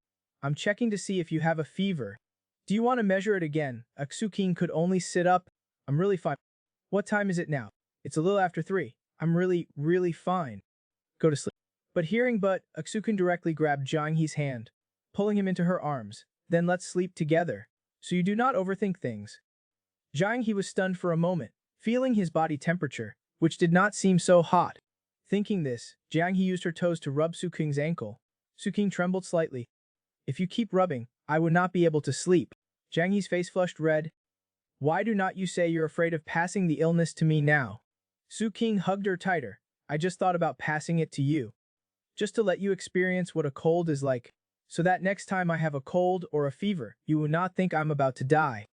I'm checking to see if you have a fever. Do you want to measure it again? Aksu King could only sit up. I'm really fine. What time is it now? It's a little after 3. I'm really fine. Go to sleep. But hearing Aksukin directly grabbed Jiang He's hand, pulling him into her arms. Then let's sleep together. So you do not overthink things. Jiang He was stunned for a moment, feeling his body temperature, which did not seem so hot. Thinking this, Jiang He used her toes to rub Su Qing's ankle. Su Qing trembled slightly. If you keep rubbing, I would not be able to sleep. Jiang He's face flushed red. Why do not you say you're afraid of passing the illness to me now? Su Qing hugged her tighter. I just thought about passing it to you. Just to let you experience what a cold is like, so that next time I have a cold or a fever, you will not think I'm about to die.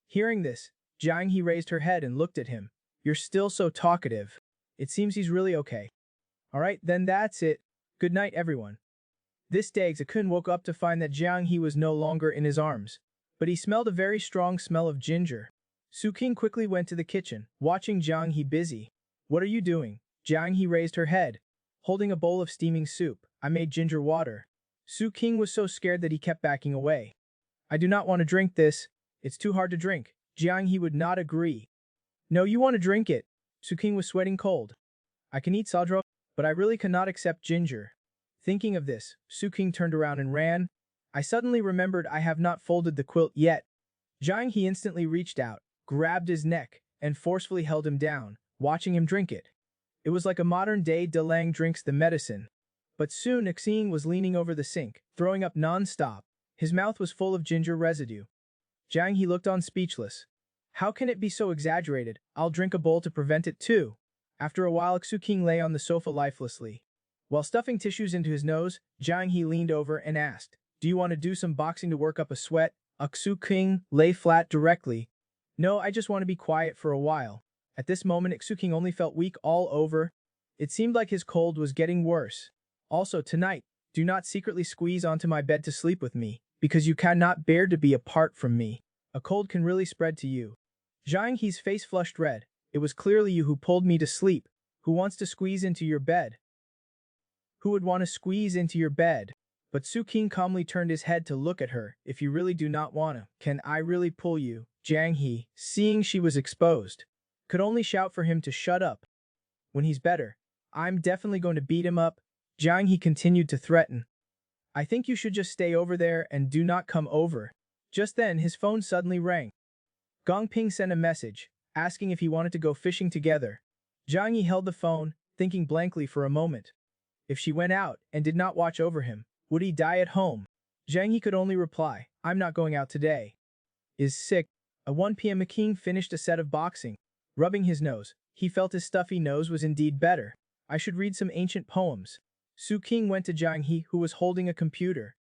Hearing this, Jiang He raised her head and looked at him. You're still so talkative. It seems he's really okay. Alright, then that's it. Good night, everyone. This day, Zakun woke up to find that Jiang He was no longer in his arms, but he smelled a very strong smell of ginger. Su Qing quickly went to the kitchen, watching Jiang He busy. What are you doing? Jiang He raised her head, holding a bowl of steaming soup. I made ginger water. Su Qing was so scared that he kept backing away. I do not want to drink this. It's too hard to drink. Jiang He would not agree. No, you want to drink it. Su Qing was sweating cold. I can eat sadro, but I really cannot accept ginger. Thinking of this, Su Qing turned around and ran. I suddenly remembered I have not folded the quilt yet. Jiang He instantly reached out, grabbed his neck, and forcefully held him down, watching him drink it. It was like a modern-day Delang drinks the medicine. But soon Xing was leaning over the sink, throwing up non-stop. His mouth was full of ginger residue. Jiang He looked on speechless. How can it be so exaggerated? I'll drink a bowl to prevent it too. After a while, Xu Qing lay on the sofa lifelessly. While stuffing tissues into his nose, Jiang He leaned over and asked, do you want to do some boxing to work up a sweat? Xu Qing lay flat directly. No, I just want to be quiet for a while. At this moment, Xu Qing only felt weak all over. It seemed like his cold was getting worse. Also, tonight, do not secretly squeeze onto my bed to sleep with me, because you cannot bear to be apart from me. A cold can really spread to you. Jiang He's face flushed red. It was clearly you who pulled me to sleep. Who wants to squeeze into your bed? Who would want to squeeze into your bed? But Su Qing calmly turned his head to look at her. If you really do not want to, can I really pull you? Jiang He, seeing she was exposed, could only shout for him to shut up. When he's better, I'm definitely going to beat him up. Jiang He continued to threaten. I think you should just stay over there and do not come over. Just then, his phone suddenly rang. Gong Ping sent a message, asking if he wanted to go fishing together. Jiang He held the phone, thinking blankly for a moment. If she went out and did not watch over him, would he die at home? Jiang He could only reply, I'm not going out today. Is sick. At 1 p.m. King finished a set of boxing. Rubbing his nose, he felt his stuffy nose was indeed better. I should read some ancient poems. Su Qing went to Jiang He, who was holding a computer.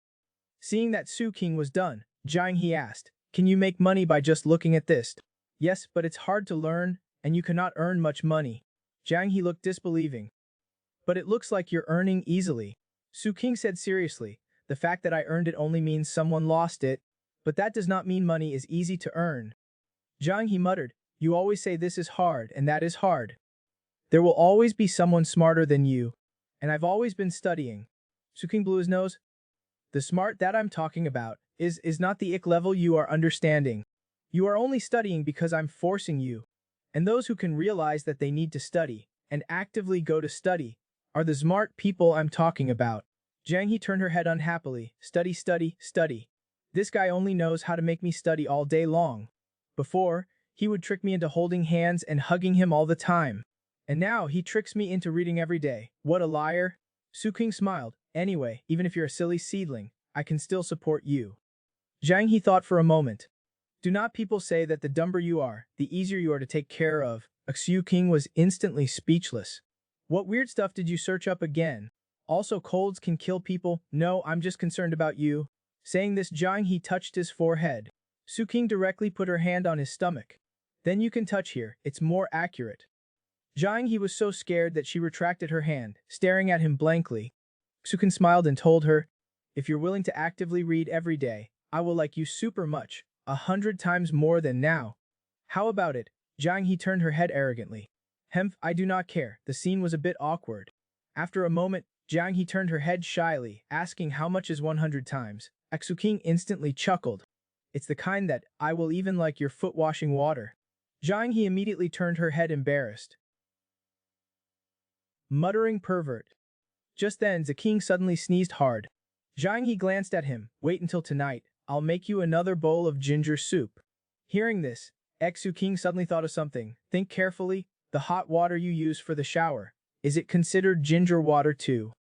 Seeing that Su Qing was done, Jiang He asked, can you make money by just looking at this? Yes, but it's hard to learn, and you cannot earn much money. Jiang He looked disbelieving. But it looks like you're earning easily. Su Qing said seriously, the fact that I earned it only means someone lost it, but that does not mean money is easy to earn. Jiang He muttered, you always say this is hard and that is hard. There will always be someone smarter than you, and I've always been studying. Su Qing blew his nose. The smart that I'm talking about is not the ick level you are understanding. You are only studying because I'm forcing you. And those who can realize that they need to study and actively go to study are the smart people I'm talking about. Jiang He turned her head unhappily. Study, study, study. This guy only knows how to make me study all day long. Before, he would trick me into holding hands and hugging him all the time. And now he tricks me into reading every day. What a liar. Su Qing smiled. Anyway, even if you're a silly seedling, I can still support you. Jiang He thought for a moment. Do not people say that the dumber you are, the easier you are to take care of? Su Qing was instantly speechless. What weird stuff did you search up again? Also, colds can kill people. No, I'm just concerned about you. Saying this, Jiang He touched his forehead. Su Qing directly put her hand on his stomach. Then you can touch here, it's more accurate. Jiang He was so scared that she retracted her hand, staring at him blankly. Su Qing smiled and told her, if you're willing to actively read every day, I will like you super much, 100 times more than now. How about it? Jiang He turned her head arrogantly. Hemph, I do not care. The scene was a bit awkward. After a moment, Jiang He turned her head shyly, asking how much is 100 times. Xu King instantly chuckled. It's the kind that, I will even like your foot washing water. Jiang He immediately turned her head embarrassed. Muttering pervert. Just then, King suddenly sneezed hard. Jiang He glanced at him. Wait until tonight. I'll make you another bowl of ginger soup. Hearing this, Xu King suddenly thought of something. Think carefully. The hot water you use for the shower. Is it considered ginger water too?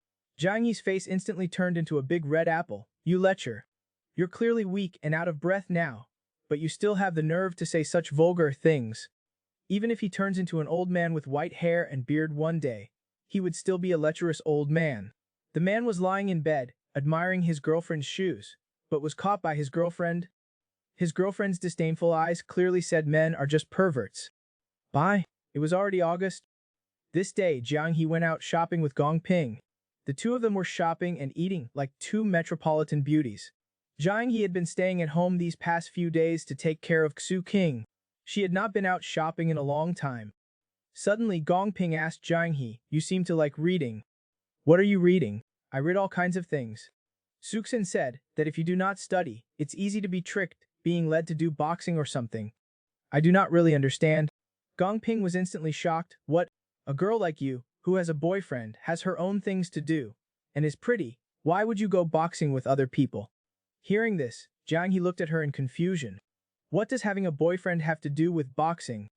Jiang He's face instantly turned into a big red apple. You lecher. You're clearly weak and out of breath now, but you still have the nerve to say such vulgar things. Even if he turns into an old man with white hair and beard one day, he would still be a lecherous old man. The man was lying in bed, admiring his girlfriend's shoes, but was caught by his girlfriend. His girlfriend's disdainful eyes clearly said men are just perverts. Bye. It was already August. This day, Jiang He went out shopping with Gong Ping. The two of them were shopping and eating like two metropolitan beauties. Jiang He had been staying at home these past few days to take care of Xu King. She had not been out shopping in a long time. Suddenly, Gong Ping asked Jiang He, you seem to like reading. What are you reading? I read all kinds of things. Suxin said that if you do not study, it's easy to be tricked, being led to do boxing or something. I do not really understand. Gong Ping was instantly shocked. What? A girl like you, who has a boyfriend, has her own things to do, and is pretty, why would you go boxing with other people? Hearing this, Jiang He looked at her in confusion. What does having a boyfriend have to do with boxing?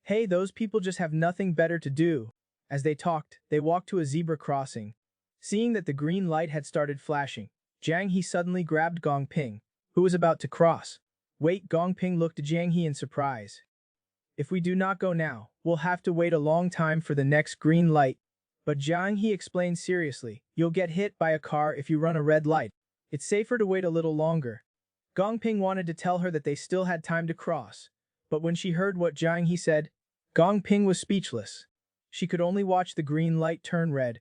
Hey, those people just have nothing better to do. As they talked, they walked to a zebra crossing. Seeing that the green light had started flashing, Jiang He suddenly grabbed Gong Ping, who was about to cross. Wait, Gong Ping looked at Jiang He in surprise. If we do not go now, we'll have to wait a long time for the next green light. But Jiang He explained seriously, you'll get hit by a car if you run a red light. It's safer to wait a little longer. Gong Ping wanted to tell her that they still had time to cross, but when she heard what Jiang He said, Gong Ping was speechless. She could only watch the green light turn red.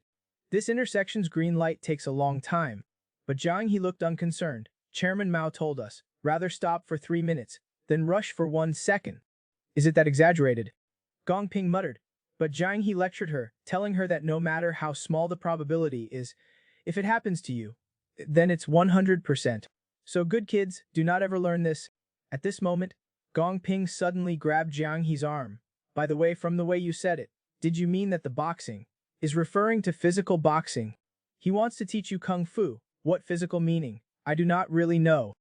This intersection's green light takes a long time, but Jiang He looked unconcerned. Chairman Mao told us, rather stop for 3 minutes, than rush for 1 second. Is it that exaggerated? Gong Ping muttered, but Jiang He lectured her, telling her that no matter how small the probability is, if it happens to you, then it's 100%. So good kids, do not ever learn this. At this moment, Gong Ping suddenly grabbed Jiang He's arm. By the way, from the way you said it, did you mean that the boxing is referring to physical boxing? He wants to teach you kung fu. What physical meaning? I do not really know.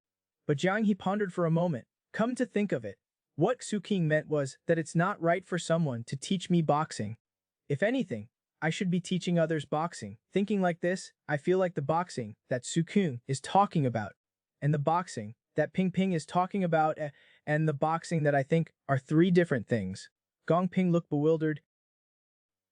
But Jiang He pondered for a moment. Come to think of it, what Xu King meant was that it's not right for someone to teach me boxing. If anything, I should be teaching others boxing. Thinking like this, I feel like the boxing that Xu King is talking about, and the boxing that Ping Ping is talking about, and the boxing that I think are 3 different things. Gong Ping looked bewildered.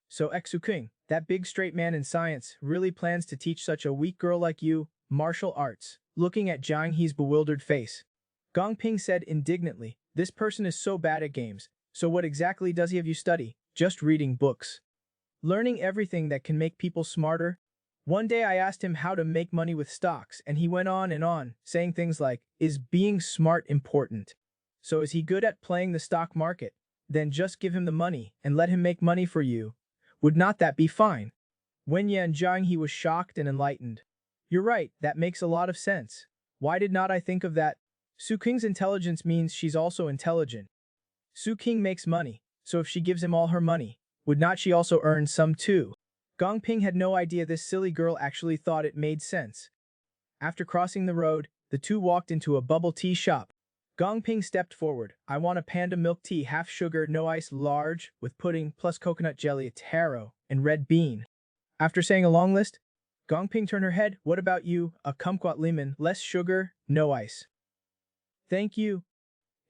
So Xu King, that big straight man in science, really plans to teach such a weak girl like you martial arts? Looking at Jiang He's bewildered face, Gong Ping said indignantly, this person is so bad at games, so what exactly does he have you study? Just reading books. Learning everything that can make people smarter? One day I asked him how to make money with stocks, and he went on and on, saying things like, is being smart important? So is he good at playing the stock market? Then just give him the money and let him make money for you. Would not that be fine? Wen Yan Jiang He was shocked and enlightened. You're right, that makes a lot of sense. Why did not I think of that? Xu King's intelligence means she's also intelligent. Xu King makes money, so if she gives him all her money, would not she also earn some too? Gong Ping had no idea this silly girl actually thought it made sense. After crossing the road, the two walked into a bubble tea shop. Gong Ping stepped forward. I want a panda milk tea, half sugar, no ice, large, with pudding, plus coconut jelly, taro, and red bean. After saying a long list, Gong Ping turned her head. What about you? A kumquat lemon, less sugar, no ice. Thank you.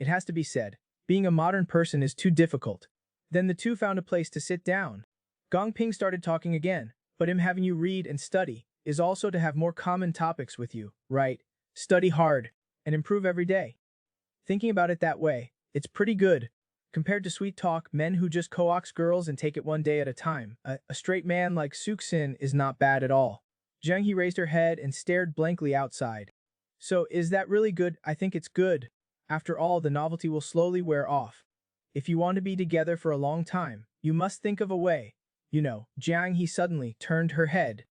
It has to be said, being a modern person is too difficult. Then the two found a place to sit down. Gong Ping started talking again, but him having you read and study is also to have more common topics with you, right? Study hard and improve every day. Thinking about it that way, it's pretty good. Compared to sweet talk, men who just coax girls and take it one day at a time, a straight man like Suxin is not bad at all. Jiang He raised her head and stared blankly outside. So, is that really good? I think it's good. After all, the novelty will slowly wear off. If you want to be together for a long time, you must think of a way. Jiang He suddenly turned her head.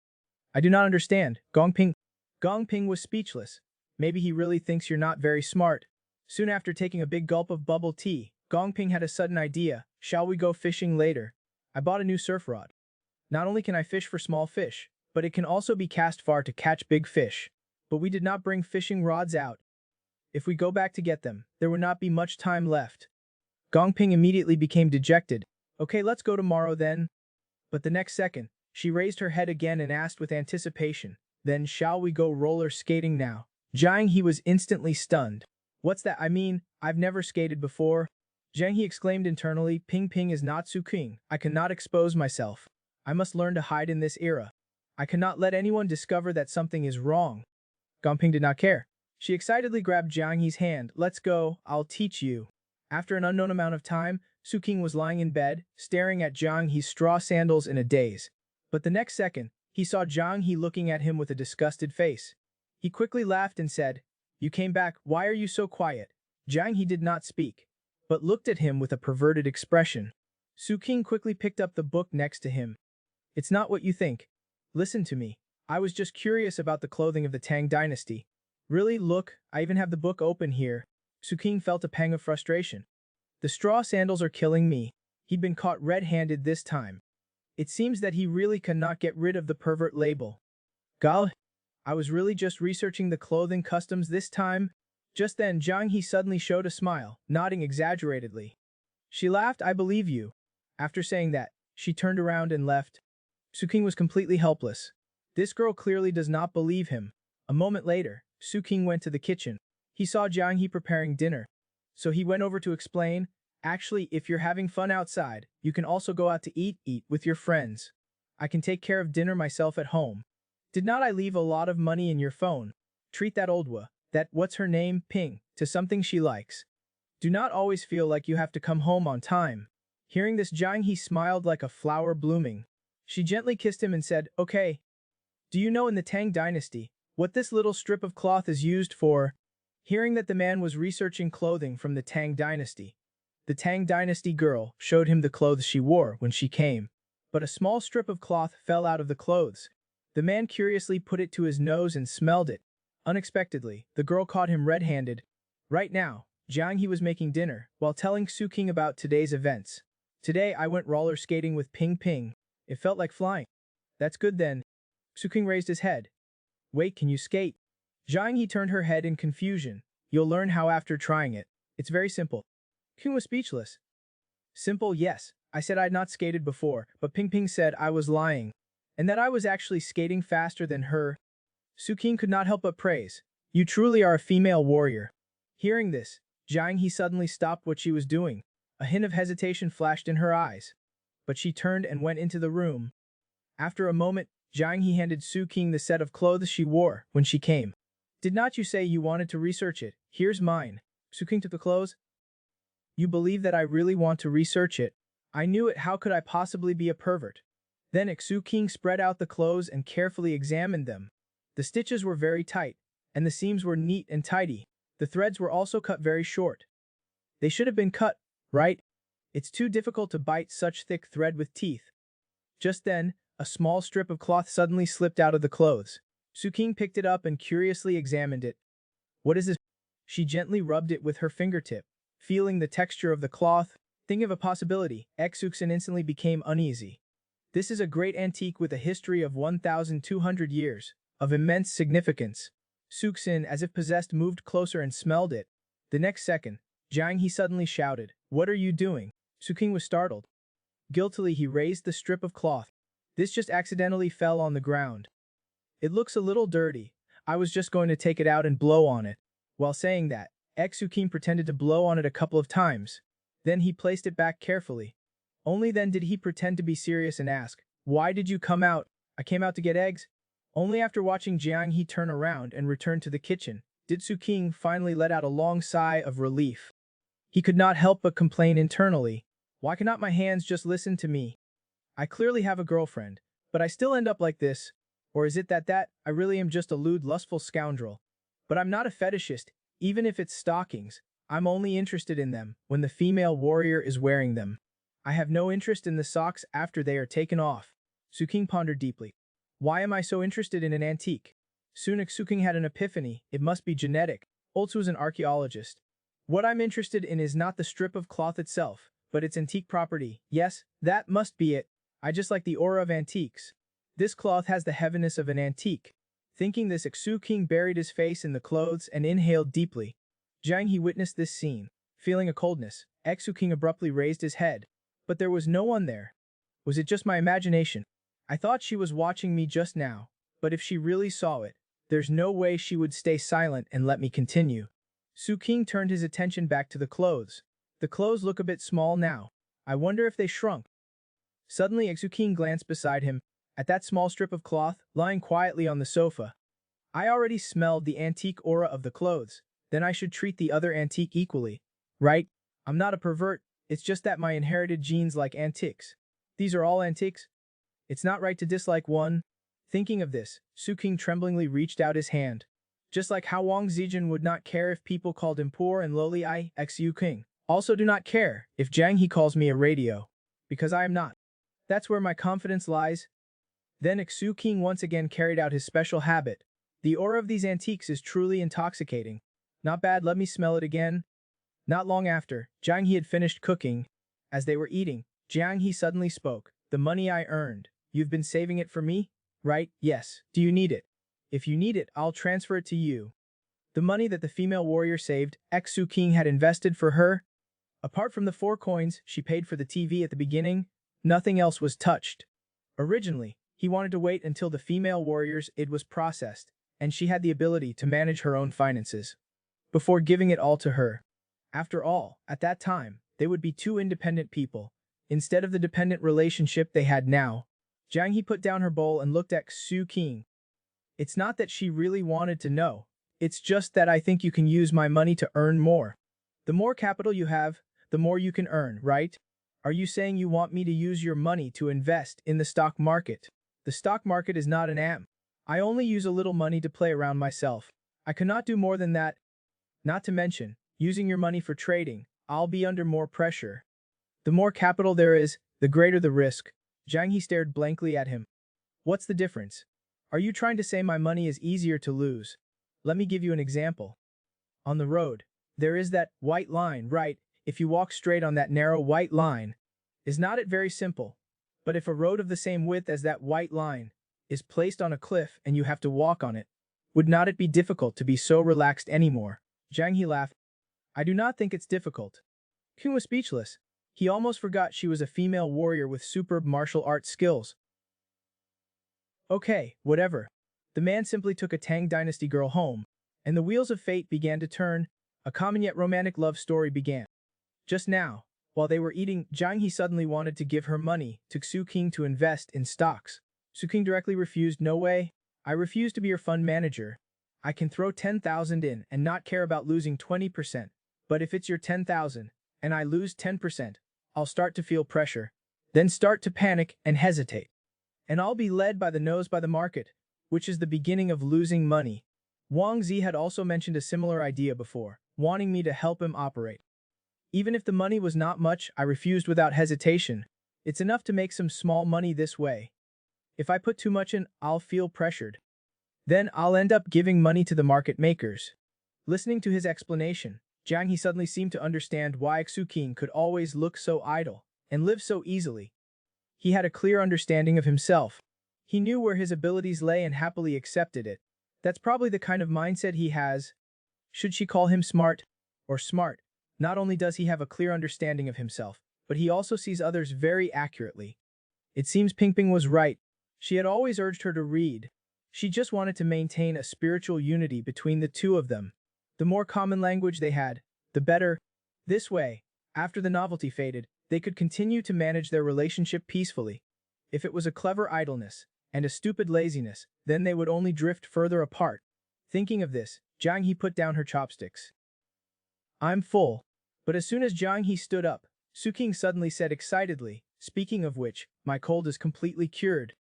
I do not understand, Gongping. Gongping was speechless. Maybe he really thinks you're not very smart. Soon after taking a big gulp of bubble tea, Gongping had a sudden idea. Shall we go fishing later? I bought a new surf rod. Not only can I fish for small fish, but it can also be cast far to catch big fish. But we did not bring fishing rods out. If we go back to get them, there would not be much time left. Gongping immediately became dejected. Okay, let's go tomorrow then. But the next second, she raised her head again and asked with anticipation, then shall we go roller skating now? Jiang He was instantly stunned. What's that? I mean, I've never skated before. Jiang He exclaimed internally, Ping Ping is not Suking. I cannot expose myself. I must learn to hide in this era. I cannot let anyone discover that something is wrong. Gongping did not care. She excitedly grabbed Jiang He's hand. Let's go, I'll teach you. After an unknown amount of time, Suking was lying in bed, staring at Jiang He's straw sandals in a daze. But the next second, he saw Jiang He looking at him with a disgusted face. He quickly laughed and said, You came back, why are you so quiet? Jiang He did not speak, but looked at him with a perverted expression. Suking quickly picked up the book next to him. It's not what you think. Listen to me. I was just curious about the clothing of the Tang dynasty. Really, look, I even have the book open here. Suking felt a pang of frustration. The straw sandals are killing me. He'd been caught red-handed this time. It seems that he really cannot get rid of the pervert label. Gal, I was really just researching the clothing customs this time. Just then Jiang He suddenly showed a smile, nodding exaggeratedly. She laughed, I believe you. After saying that, she turned around and left. Suking was completely helpless. This girl clearly does not believe him. A moment later, Suking went to the kitchen. He saw Jiang He preparing dinner. So he went over to explain, actually, if you're having fun outside, you can also go out to eat with your friends. I can take care of dinner myself at home. Did not I leave a lot of money in your phone? Treat that what's her name, Ping, to something she likes. Do not always feel like you have to come home on time. Hearing this, Jiang He smiled like a flower blooming. She gently kissed him and said, Okay. Do you know in the Tang dynasty, what this little strip of cloth is used for? Hearing that the man was researching clothing from the Tang dynasty, the Tang dynasty girl showed him the clothes she wore when she came. But a small strip of cloth fell out of the clothes. The man curiously put it to his nose and smelled it. Unexpectedly, the girl caught him red-handed. Right now, Jiang He was making dinner, while telling Suking about today's events. Today I went roller skating with Ping Ping. It felt like flying. That's good then. Suking raised his head. Wait, can you skate? Jiang He turned her head in confusion. You'll learn how after trying it. It's very simple. King was speechless. Simple, yes. I said I'd not skated before, but Ping Ping said I was lying, and that I was actually skating faster than her. Suking could not help but praise. You truly are a female warrior. Hearing this, Jiang He suddenly stopped what she was doing. A hint of hesitation flashed in her eyes. But she turned and went into the room. After a moment, Jiang He handed Suking the set of clothes she wore when she came. Did not you say you wanted to research it? Here's mine. Suking took the clothes. You believe that I really want to research it? I knew it. How could I possibly be a pervert? Then Suking spread out the clothes and carefully examined them. The stitches were very tight, and the seams were neat and tidy. The threads were also cut very short. They should have been cut, right? It's too difficult to bite such thick thread with teeth. Just then, a small strip of cloth suddenly slipped out of the clothes. Suking picked it up and curiously examined it. What is this? She gently rubbed it with her fingertip. Feeling the texture of the cloth, thinking of a possibility, Suking instantly became uneasy. This is a great antique with a history of 1,200 years, of immense significance. Suking, as if possessed, moved closer and smelled it. The next second, Jiang He suddenly shouted, What are you doing? Suking was startled. Guiltily he raised the strip of cloth. This just accidentally fell on the ground. It looks a little dirty. I was just going to take it out and blow on it. While saying that, Suking pretended to blow on it a couple of times. Then he placed it back carefully. Only then did he pretend to be serious and ask, Why did you come out? I came out to get eggs. Only after watching Jiang He turn around and return to the kitchen, did Suking finally let out a long sigh of relief. He could not help but complain internally. Why cannot my hands just listen to me? I clearly have a girlfriend, but I still end up like this. Or is it that I really am just a lewd, lustful scoundrel? But I'm not a fetishist, even if it's stockings. I'm only interested in them when the female warrior is wearing them. I have no interest in the socks after they are taken off. Suking pondered deeply. Why am I so interested in an antique? Soon Suking had an epiphany. It must be genetic. Oltsu was an archaeologist. What I'm interested in is not the strip of cloth itself, but its antique property. Yes, that must be it. I just like the aura of antiques. This cloth has the heaviness of an antique. Thinking this, Suking buried his face in the clothes and inhaled deeply. Jiang He witnessed this scene. Feeling a coldness, Suking abruptly raised his head. But there was no one there. Was it just my imagination? I thought she was watching me just now, but if she really saw it, there's no way she would stay silent and let me continue. Suking turned his attention back to the clothes. The clothes look a bit small now. I wonder if they shrunk. Suddenly Suking glanced beside him, at that small strip of cloth, lying quietly on the sofa. I already smelled the antique aura of the clothes. Then I should treat the other antique equally. Right? I'm not a pervert, it's just that my inherited genes like antiques. These are all antiques? It's not right to dislike one. Thinking of this, Suking tremblingly reached out his hand. Just like how Wang Zijin would not care if people called him poor and lowly, I, Suking, also do not care if Jiang He calls me a radio. Because I am not. That's where my confidence lies. Then Suking once again carried out his special habit. The aura of these antiques is truly intoxicating. Not bad, let me smell it again. Not long after, Jiang He had finished cooking. As they were eating, Jiang He suddenly spoke. The money I earned, you've been saving it for me? Right? Yes. Do you need it? If you need it, I'll transfer it to you. The money that the female warrior saved, Suking had invested for her. Apart from the 4 coins she paid for the TV at the beginning, nothing else was touched. Originally, he wanted to wait until the female warrior's it was processed, and she had the ability to manage her own finances, before giving it all to her. After all, at that time, they would be 2 independent people, instead of the dependent relationship they had now. Jiang He put down her bowl and looked at Suking. It's not that she really wanted to know. It's just that I think you can use my money to earn more. The more capital you have, the more you can earn, right? Are you saying you want me to use your money to invest in the stock market? The stock market is not an am. I only use a little money to play around myself. I cannot do more than that. Not to mention, using your money for trading, I'll be under more pressure. The more capital there is, the greater the risk. Jiang He stared blankly at him. What's the difference? Are you trying to say my money is easier to lose? Let me give you an example. On the road, there is that white line, right? If you walk straight on that narrow white line, is not it very simple? But if a road of the same width as that white line is placed on a cliff and you have to walk on it, would not it be difficult to be so relaxed anymore? Jiang He laughed. I do not think it's difficult. Qing was speechless. He almost forgot she was a female warrior with superb martial arts skills. Okay, whatever. The man simply took a Tang Dynasty girl home, and the wheels of fate began to turn. A common yet romantic love story began. Just now, while they were eating, Jiang He suddenly wanted to give her money to Suking to invest in stocks. Suking directly refused. No way. I refuse to be your fund manager. I can throw 10,000 in and not care about losing 20%. But if it's your 10,000, and I lose 10%, I'll start to feel pressure. Then start to panic and hesitate. And I'll be led by the nose by the market, which is the beginning of losing money. Wang Zi had also mentioned a similar idea before, wanting me to help him operate. Even if the money was not much, I refused without hesitation. It's enough to make some small money this way. If I put too much in, I'll feel pressured. Then I'll end up giving money to the market makers. Listening to his explanation, Jiang He suddenly seemed to understand why Suking could always look so idle and live so easily. He had a clear understanding of himself. He knew where his abilities lay and happily accepted it. That's probably the kind of mindset he has. Should she call him smart? Or smart? Not only does he have a clear understanding of himself, but he also sees others very accurately. It seems Pingping was right. She had always urged her to read. She just wanted to maintain a spiritual unity between the two of them. The more common language they had, the better. This way, after the novelty faded, they could continue to manage their relationship peacefully. If it was a clever idleness and a stupid laziness, then they would only drift further apart. Thinking of this, Jiang He put down her chopsticks. I'm full. But as soon as Jiang He stood up, Suking suddenly said excitedly, speaking of which, my cold is completely cured.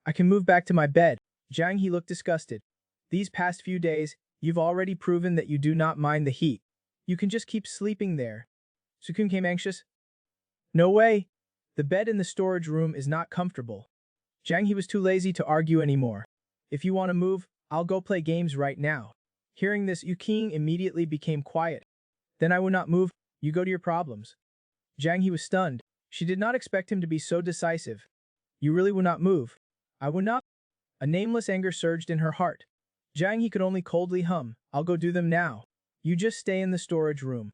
I can move back to my bed. Jiang He looked disgusted. These past few days, you've already proven that you do not mind the heat. You can just keep sleeping there. Sukun became anxious. No way. The bed in the storage room is not comfortable. Jang He was too lazy to argue anymore. If you want to move, I'll go play games right now. Hearing this, Yu King immediately became quiet. Then I will not move, you go to your problems. Jang He was stunned. She did not expect him to be so decisive. You really will not move. I will not. A nameless anger surged in her heart. Jang He could only coldly hum, I'll go do them now. You just stay in the storage room.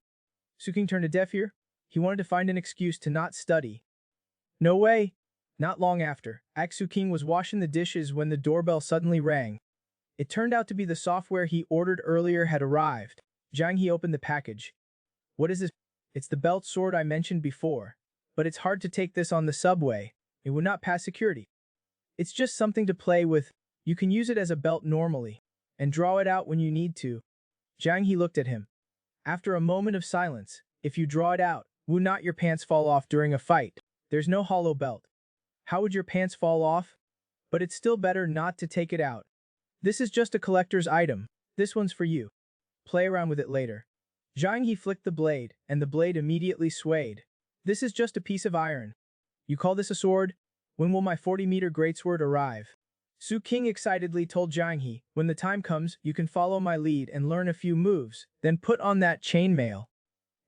Suking turned a deaf ear. He wanted to find an excuse to not study. No way. Not long after, Aksu King was washing the dishes when the doorbell suddenly rang. It turned out to be the software he ordered earlier had arrived. Jang He opened the package. What is this? It's the belt sword I mentioned before. But it's hard to take this on the subway. It would not pass security. It's just something to play with. You can use it as a belt normally. And draw it out when you need to. Jang He looked at him. After a moment of silence, if you draw it out, will not your pants fall off during a fight? There's no hollow belt. How would your pants fall off? But it's still better not to take it out. This is just a collector's item. This one's for you. Play around with it later. Jang He flicked the blade, and the blade immediately swayed. This is just a piece of iron. You call this a sword? When will my 40-meter greatsword arrive? Su King excitedly told Jang He, when the time comes, you can follow my lead and learn a few moves, then put on that chainmail.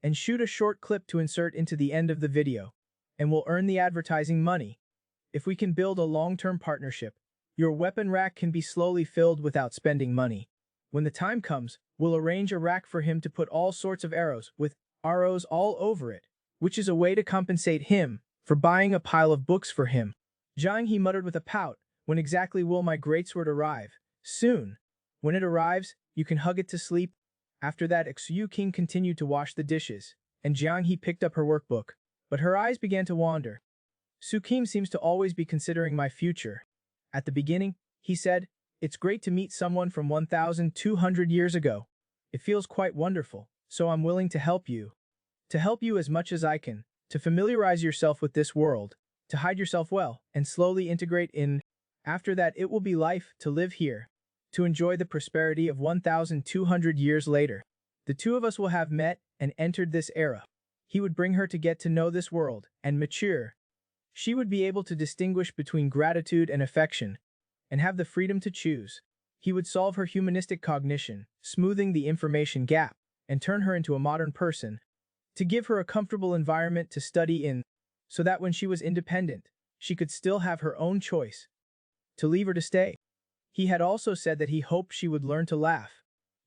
And shoot a short clip to insert into the end of the video. And we'll earn the advertising money. If we can build a long-term partnership, your weapon rack can be slowly filled without spending money. When the time comes, we'll arrange a rack for him to put all sorts of arrows with arrows all over it, which is a way to compensate him for buying a pile of books for him. Jang He muttered with a pout, when exactly will my greatsword arrive? Soon. When it arrives, you can hug it to sleep. After that, Xu King continued to wash the dishes, and Jiang He picked up her workbook, but her eyes began to wander. Su Kim seems to always be considering my future. At the beginning, he said, it's great to meet someone from 1,200 years ago. It feels quite wonderful, so I'm willing to help you. To help you as much as I can, to familiarize yourself with this world, to hide yourself well, and slowly integrate in. After that it will be life to live here, to enjoy the prosperity of 1,200 years later. The two of us will have met and entered this era. He would bring her to get to know this world and mature. She would be able to distinguish between gratitude and affection, and have the freedom to choose. He would solve her humanistic cognition, smoothing the information gap, and turn her into a modern person, to give her a comfortable environment to study in, so that when she was independent, she could still have her own choice, to leave or to stay. He had also said that he hoped she would learn to laugh.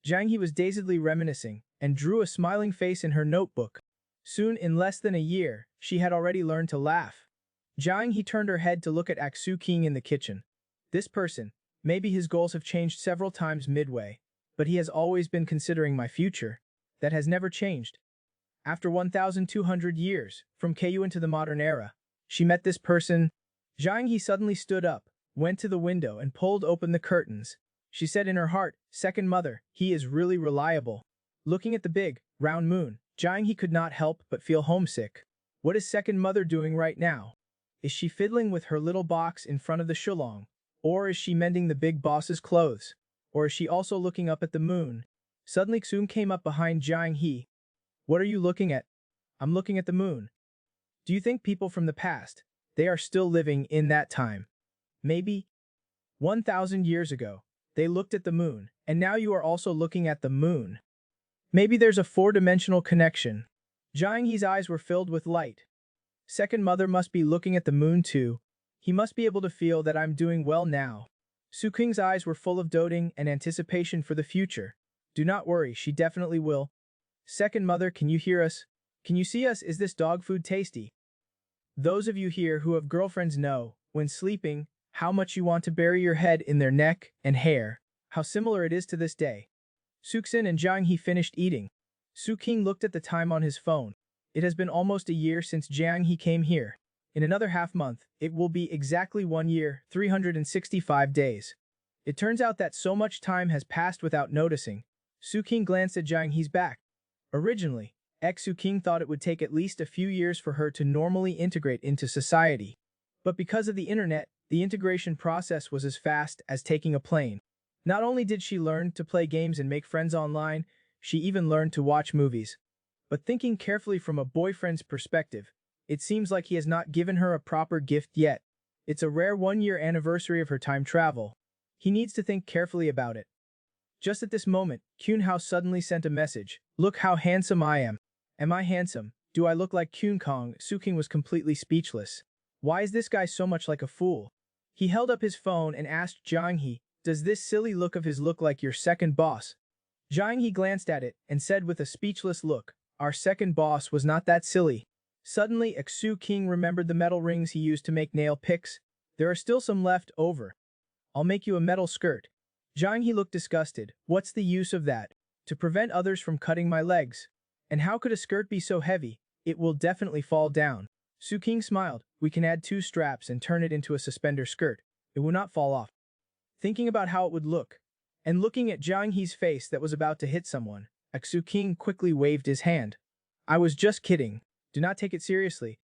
Jang He was dazedly reminiscing, and drew a smiling face in her notebook. Soon, in less than a year, she had already learned to laugh. Jang He turned her head to look at Aksu King in the kitchen. This person, maybe his goals have changed several times midway, but he has always been considering my future. That has never changed. After 1,200 years, from KU into the modern era, she met this person. Jang He suddenly stood up, went to the window and pulled open the curtains. She said in her heart, second mother, he is really reliable. Looking at the big, round moon, Jang He could not help but feel homesick. What is second mother doing right now? Is she fiddling with her little box in front of the shulong? Or is she mending the big boss's clothes? Or is she also looking up at the moon? Suddenly Xun came up behind Jang He. What are you looking at? I'm looking at the moon. Do you think people from the past, they are still living in that time? Maybe 1,000 years ago, they looked at the moon, and now you are also looking at the moon. Maybe there's a four-dimensional connection. Jang He's eyes were filled with light. Second mother must be looking at the moon too. He must be able to feel that I'm doing well now. Su King's eyes were full of doting and anticipation for the future. Do not worry, she definitely will. Second mother, can you hear us? Can you see us? Is this dog food tasty? Those of you here who have girlfriends know, when sleeping, how much you want to bury your head in their neck and hair. How similar it is to this day. Suksin and Jang He finished eating. Su King looked at the time on his phone. It has been almost a year since Jang He came here. In another half-month, it will be exactly 1 year, 365 days. It turns out that so much time has passed without noticing. Su King glanced at Jang He's back. Originally, Su King thought it would take at least a few years for her to normally integrate into society. But because of the internet, the integration process was as fast as taking a plane. Not only did she learn to play games and make friends online, She even learned to watch movies. But thinking carefully from a boyfriend's perspective, it seems like he has not given her a proper gift yet. It's a rare one-year anniversary of her time travel. He needs to think carefully about it. Just at this moment, Kyun Hao suddenly sent a message. Look how handsome I am. Am I handsome? Do I look like Kyun Kong? Suking was completely speechless. Why is this guy so much like a fool? He held up his phone and asked Jiang He, does this silly look of his look like your second boss? Jiang He glanced at it and said with a speechless look, our second boss was not that silly. Suddenly, Xu King remembered the metal rings he used to make nail picks. There are still some left over. I'll make you a metal skirt. Jiang He looked disgusted. What's the use of that? To prevent others from cutting my legs. And how could a skirt be so heavy? It will definitely fall down. Su King smiled. We can add 2 straps and turn it into a suspender skirt. It will not fall off. Thinking about how it would look, and looking at Jiang He's face that was about to hit someone, Xu King quickly waved his hand. I was just kidding. Do not take it seriously.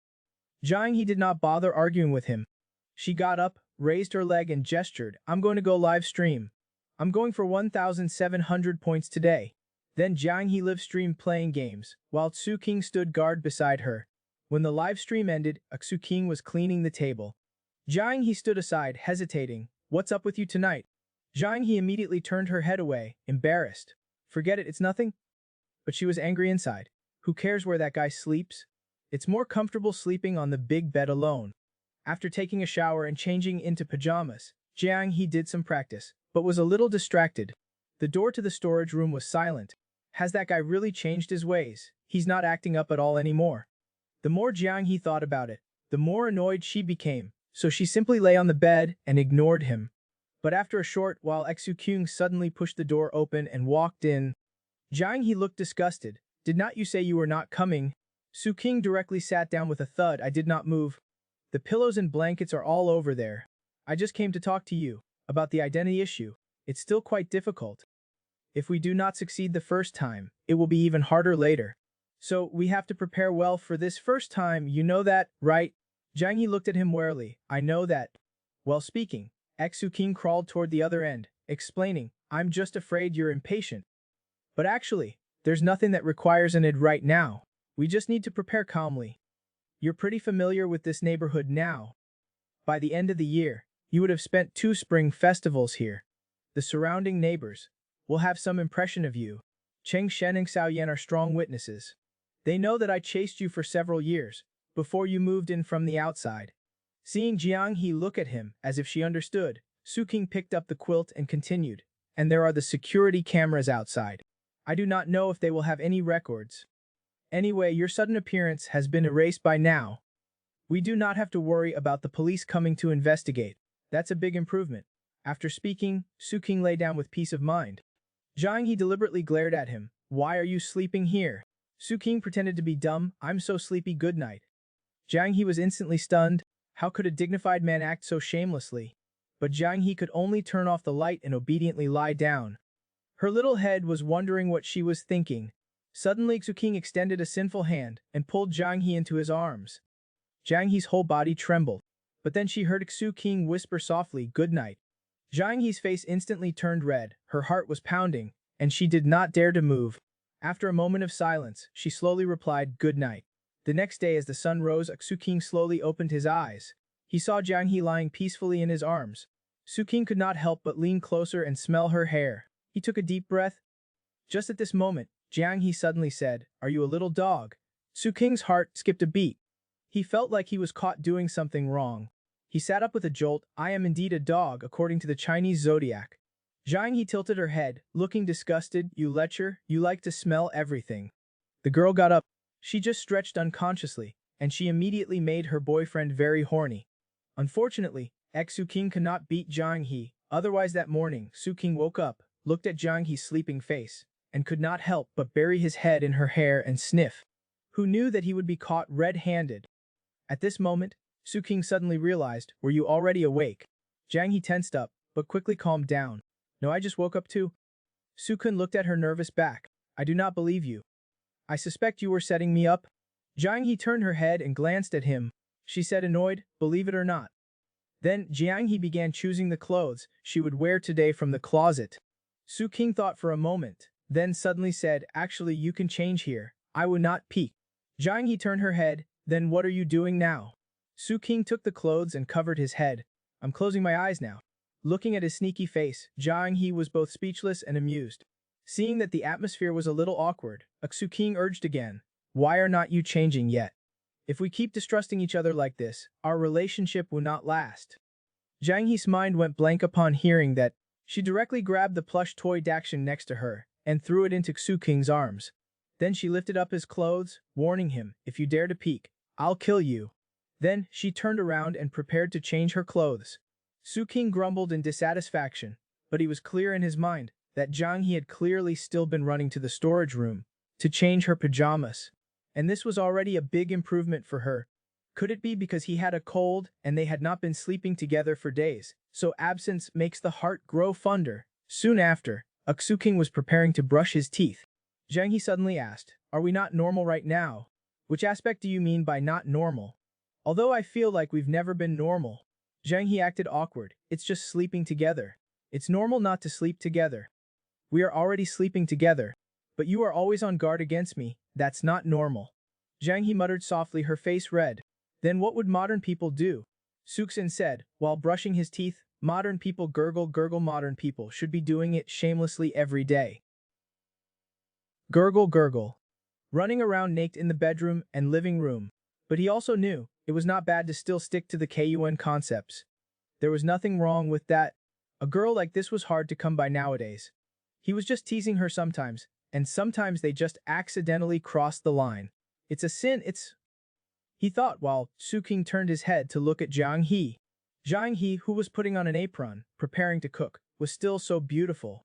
Jiang He did not bother arguing with him. She got up, raised her leg and gestured, I'm going to go live stream. I'm going for 1,700 points today. Then Jiang He live streamed playing games, while Xu King stood guard beside her. When the live stream ended, Xu King was cleaning the table. Jiang He stood aside, hesitating. What's up with you tonight? Jiang He immediately turned her head away, embarrassed. Forget it, it's nothing. But she was angry inside. Who cares where that guy sleeps? It's more comfortable sleeping on the big bed alone. After taking a shower and changing into pajamas, Jiang He did some practice, but was a little distracted. The door to the storage room was silent. Has that guy really changed his ways? He's not acting up at all anymore. The more Jiang He thought about it, the more annoyed she became, so she simply lay on the bed and ignored him. But after a short while Xu King suddenly pushed the door open and walked in. Jiang He looked disgusted. Did not you say you were not coming? Su King directly sat down with a thud. I did not move. The pillows and blankets are all over there. I just came to talk to you about the identity issue. It's still quite difficult. If we do not succeed the first time, it will be even harder later. So we have to prepare well for this first time, you know that, right? Jiang He looked at him warily. I know that. While speaking, Xu King crawled toward the other end, explaining, I'm just afraid you're impatient. But actually, there's nothing that requires an id right now. We just need to prepare calmly. You're pretty familiar with this neighborhood now. By the end of the year, you would have spent 2 spring festivals here. The surrounding neighbors will have some impression of you. Cheng Shen and Xiao Yan are strong witnesses. They know that I chased you for several years, before you moved in from the outside. Seeing Jiang He look at him as if she understood, Su King picked up the quilt and continued, and there are the security cameras outside. I do not know if they will have any records. Anyway, your sudden appearance has been erased by now. We do not have to worry about the police coming to investigate. That's a big improvement. After speaking, Su King lay down with peace of mind. Jiang He deliberately glared at him. Why are you sleeping here? Su King pretended to be dumb. I'm so sleepy, good night. Jiang He was instantly stunned. How could a dignified man act so shamelessly? But Jiang He could only turn off the light and obediently lie down. Her little head was wondering what she was thinking. Suddenly Xu King extended a sinful hand and pulled Jiang He into his arms. Jiang He's whole body trembled. But then she heard Xu King whisper softly, good night. Jiang He's face instantly turned red, her heart was pounding, and she did not dare to move. After a moment of silence, she slowly replied, good night. The next day as the sun rose, Xu King slowly opened his eyes. He saw Jiang He lying peacefully in his arms. Su King could not help but lean closer and smell her hair. He took a deep breath. Just at this moment, Jiang He suddenly said, are you a little dog? Su King's heart skipped a beat. He felt like he was caught doing something wrong. He sat up with a jolt. I am indeed a dog, according to the Chinese zodiac. Jiang He tilted her head, looking disgusted. You lecher, you like to smell everything. The girl got up. She just stretched unconsciously, and she immediately made her boyfriend very horny. Unfortunately, Xu King could not beat Jiang He. Otherwise that morning, Su King woke up, looked at Jiang He's sleeping face, and could not help but bury his head in her hair and sniff. Who knew that he would be caught red-handed? At this moment, Su King suddenly realized, were you already awake? Jiang He tensed up, but quickly calmed down. No, I just woke up too. Su King looked at her nervous back. I do not believe you. I suspect you were setting me up. Jiang He turned her head and glanced at him. She said annoyed, believe it or not. Then Jiang He began choosing the clothes she would wear today from the closet. Su King thought for a moment, then suddenly said, actually you can change here. I would not peek. Jiang He turned her head, then what are you doing now? Su King took the clothes and covered his head. I'm closing my eyes now. Looking at his sneaky face, Jiang He was both speechless and amused. Seeing that the atmosphere was a little awkward, Su King urged again, why are not you changing yet? If we keep distrusting each other like this, our relationship will not last. Jiang He's mind went blank upon hearing that. She directly grabbed the plush toy Dakshin next to her and threw it into Su King's arms. Then she lifted up his clothes, warning him, if you dare to peek, I'll kill you. Then she turned around and prepared to change her clothes. Su King grumbled in dissatisfaction, but he was clear in his mind that Jiang He had clearly still been running to the storage room to change her pajamas. And this was already a big improvement for her. Could it be because he had a cold and they had not been sleeping together for days, so absence makes the heart grow fonder? Soon after, Su King was preparing to brush his teeth. Jiang He suddenly asked, are we not normal right now? Which aspect do you mean by not normal? Although I feel like we've never been normal. Jiang He acted awkward, it's just sleeping together. It's normal not to sleep together. We are already sleeping together. But you are always on guard against me, that's not normal. Jiang He muttered softly, her face red. Then what would modern people do? Suxin said, while brushing his teeth, modern people gurgle gurgle modern people should be doing it shamelessly every day. Gurgle gurgle. Running around naked in the bedroom and living room. But he also knew, it was not bad to still stick to the KUN concepts. There was nothing wrong with that. A girl like this was hard to come by nowadays. He was just teasing her sometimes, and sometimes they just accidentally crossed the line. It's a sin, he thought while Su King turned his head to look at Jiang He. Jiang He, who was putting on an apron, preparing to cook, was still so beautiful.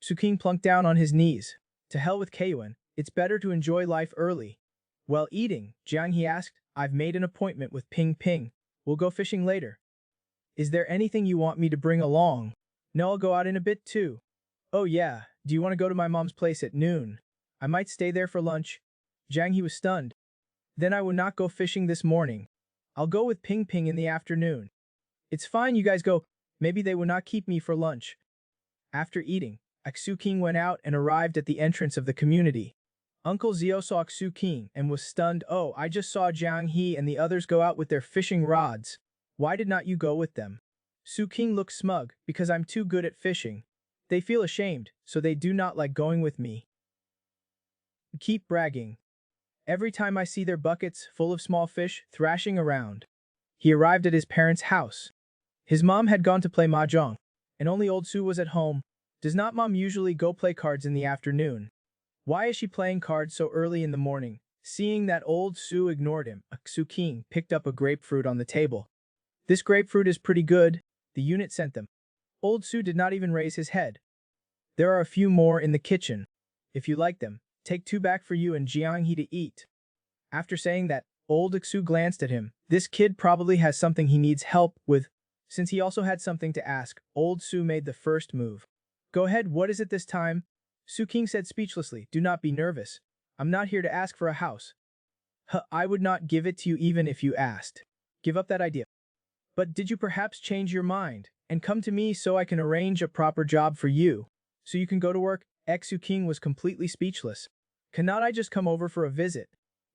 Su King plunked down on his knees. To hell with KUN, it's better to enjoy life early. While eating, Jiang He asked, I've made an appointment with Ping Ping. We'll go fishing later. Is there anything you want me to bring along? No, I'll go out in a bit too. Oh yeah, do you want to go to my mom's place at noon? I might stay there for lunch. Jiang He was stunned. Then I will not go fishing this morning. I'll go with Ping Ping in the afternoon. It's fine you guys go, maybe they will not keep me for lunch. After eating, Su King went out and arrived at the entrance of the community. Uncle Zio saw Su King and was stunned. Oh, I just saw Jiang He and the others go out with their fishing rods. Why did not you go with them? Su King looked smug, because I'm too good at fishing. They feel ashamed, so they do not like going with me. Keep bragging. Every time I see their buckets full of small fish thrashing around. He arrived at his parents' house. His mom had gone to play mahjong, and only old Su was at home. Does not mom usually go play cards in the afternoon? Why is she playing cards so early in the morning? Seeing that old Su ignored him, Su King picked up a grapefruit on the table. This grapefruit is pretty good, the unit sent them. Old Su did not even raise his head. There are a few more in the kitchen. If you like them, take 2 back for you and Jiang He to eat. After saying that, old Su glanced at him. This kid probably has something he needs help with. Since he also had something to ask, old Su made the first move. Go ahead, what is it this time? Su King said speechlessly, do not be nervous. I'm not here to ask for a house. I would not give it to you even if you asked. Give up that idea. But did you perhaps change your mind and come to me so I can arrange a proper job for you? So you can go to work? Su King was completely speechless. Cannot I just come over for a visit?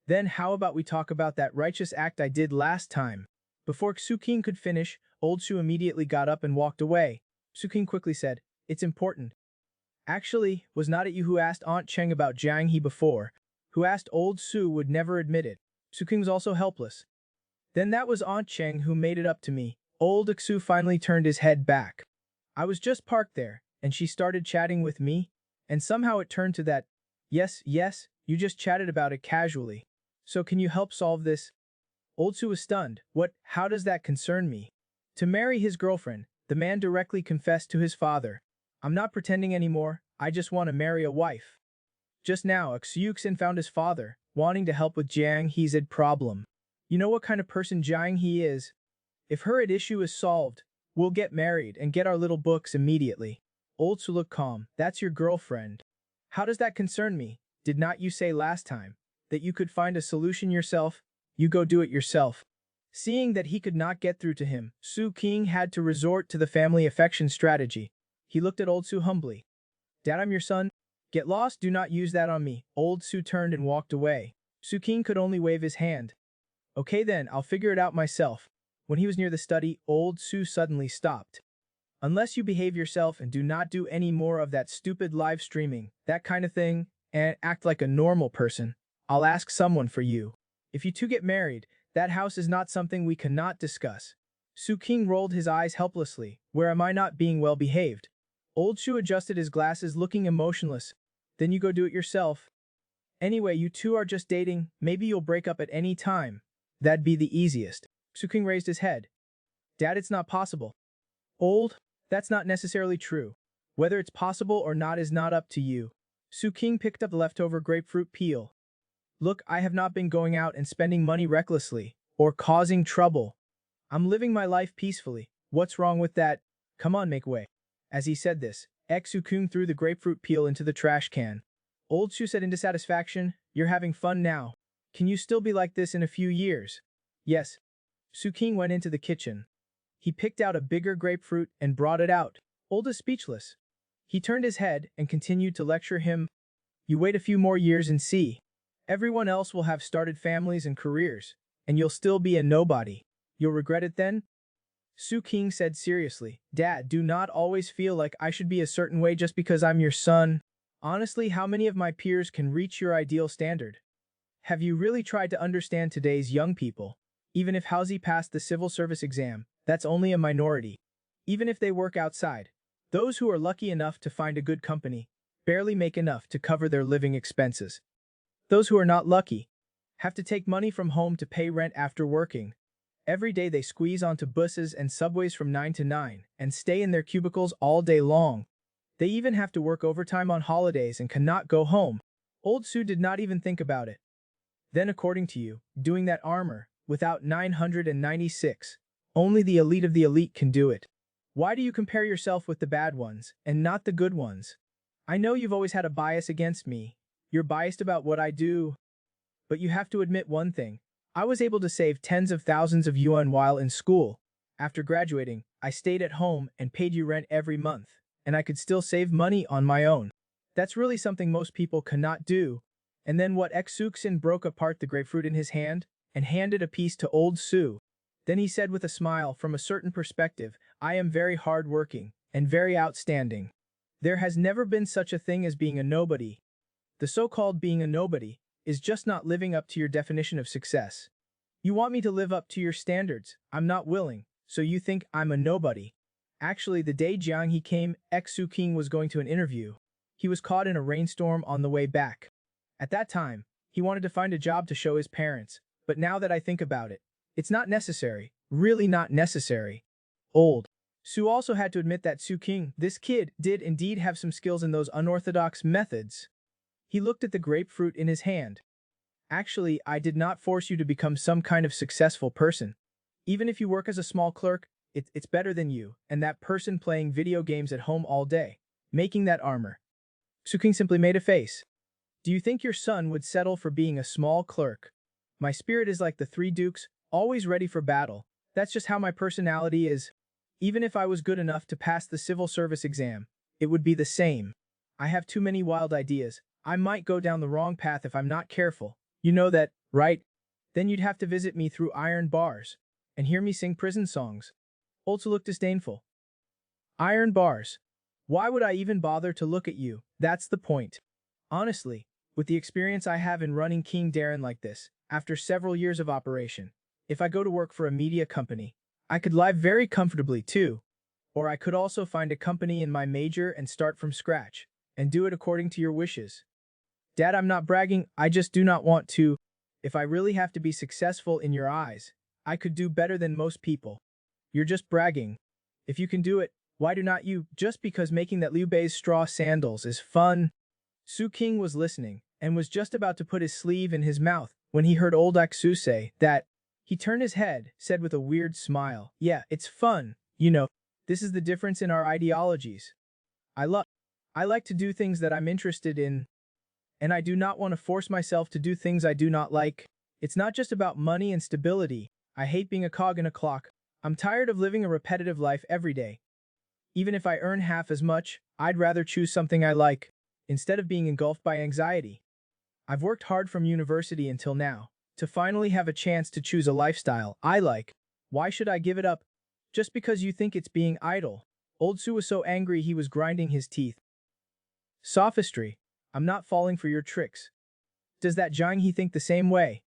Then how about we talk about that righteous act I did last time? Before Su King could finish, old Su immediately got up and walked away. Su King quickly said, it's important. Actually, was not it you who asked Aunt Cheng about Jiang He before? Who asked old Su would never admit it. Su King was also helpless. Then that was Aunt Cheng who made it up to me. Old Su finally turned his head back. I was just parked there, and she started chatting with me, and somehow it turned to that. Yes, you just chatted about it casually. So can you help solve this? Old Su was stunned. What? How does that concern me? To marry his girlfriend, the man directly confessed to his father. I'm not pretending anymore, I just want to marry a wife. Just now, Xuxin found his father, wanting to help with Jiang He's problem. You know what kind of person Jiang He is? If her issue is solved, we'll get married and get our little books immediately. Old Su looked calm. That's your girlfriend. How does that concern me? Did not you say last time that you could find a solution yourself? You go do it yourself. Seeing that he could not get through to him, Su King had to resort to the family affection strategy. He looked at old Su humbly. Dad, I'm your son. Get lost, do not use that on me. Old Su turned and walked away. Su King could only wave his hand. Okay then, I'll figure it out myself. When he was near the study, old Su suddenly stopped. Unless you behave yourself and do not do any more of that stupid live streaming, that kind of thing, and act like a normal person, I'll ask someone for you. If you two get married, that house is not something we cannot discuss. Su King rolled his eyes helplessly. Where am I not being well behaved? Old Shu adjusted his glasses, looking emotionless. Then you go do it yourself. Anyway, you two are just dating, maybe you'll break up at any time. That'd be the easiest. Su King raised his head. Dad, it's not possible. Old, that's not necessarily true. Whether it's possible or not is not up to you. Su King picked up the leftover grapefruit peel. Look, I have not been going out and spending money recklessly, or causing trouble. I'm living my life peacefully. What's wrong with that? Come on, make way. As he said this, Su King threw the grapefruit peel into the trash can. Old Shu said in dissatisfaction, you're having fun now. Can you still be like this in a few years? Yes. Su King went into the kitchen. He picked out a bigger grapefruit and brought it out. Old is speechless. He turned his head and continued to lecture him. You wait a few more years and see. Everyone else will have started families and careers, and you'll still be a nobody. You'll regret it then? Su King said seriously, Dad, do not always feel like I should be a certain way just because I'm your son. Honestly, how many of my peers can reach your ideal standard? Have you really tried to understand today's young people? Even if Halsey passed the civil service exam, that's only a minority. Even if they work outside, those who are lucky enough to find a good company barely make enough to cover their living expenses. Those who are not lucky have to take money from home to pay rent after working. Every day they squeeze onto buses and subways from 9 to 9 and stay in their cubicles all day long. They even have to work overtime on holidays and cannot go home. Old Su did not even think about it. Then according to you, doing that armor, without 996, only the elite of the elite can do it. Why do you compare yourself with the bad ones, and not the good ones? I know you've always had a bias against me. You're biased about what I do. But you have to admit one thing. I was able to save tens of thousands of yuan while in school. After graduating, I stayed at home and paid you rent every month, and I could still save money on my own. That's really something most people cannot do. And then what? Xuksin broke apart the grapefruit in his hand and handed a piece to old Su. Then he said with a smile, from a certain perspective, I am very hardworking and very outstanding. There has never been such a thing as being a nobody. The so-called being a nobody is just not living up to your definition of success. You want me to live up to your standards. I'm not willing, so you think I'm a nobody. Actually, the day Jiang He came, Su King was going to an interview. He was caught in a rainstorm on the way back. At that time, he wanted to find a job to show his parents, but now that I think about it, it's not necessary, really not necessary. Old Su also had to admit that Su King, this kid, did indeed have some skills in those unorthodox methods. He looked at the grapefruit in his hand. Actually, I did not force you to become some kind of successful person. Even if you work as a small clerk, it's better than you, and that person playing video games at home all day, making that armor. Su King simply made a face. Do you think your son would settle for being a small clerk? My spirit is like the three dukes, always ready for battle. That's just how my personality is. Even if I was good enough to pass the civil service exam, it would be the same. I have too many wild ideas. I might go down the wrong path if I'm not careful. You know that, right? Then you'd have to visit me through iron bars and hear me sing prison songs. Old looked disdainful. Iron bars. Why would I even bother to look at you? That's the point. Honestly, with the experience I have in running King Darren like this, after several years of operation, if I go to work for a media company, I could live very comfortably too. Or I could also find a company in my major and start from scratch, and do it according to your wishes. Dad, I'm not bragging, I just do not want to. If I really have to be successful in your eyes, I could do better than most people. You're just bragging. If you can do it, why do not you? Just because making that Liu Bei's straw sandals is fun. Su King was listening, and was just about to put his sleeve in his mouth, when he heard old Xu say that. He turned his head, said with a weird smile, yeah, it's fun, you know, this is the difference in our ideologies. I like to do things that I'm interested in, and I do not want to force myself to do things I do not like. It's not just about money and stability. I hate being a cog in a clock. I'm tired of living a repetitive life every day. Even if I earn half as much, I'd rather choose something I like. instead of being engulfed by anxiety. I've worked hard from university until now, to finally have a chance to choose a lifestyle I like. Why should I give it up? Just because you think it's being idle. Old Su was so angry he was grinding his teeth. Sophistry. I'm not falling for your tricks. Does that Jiang he think the same way?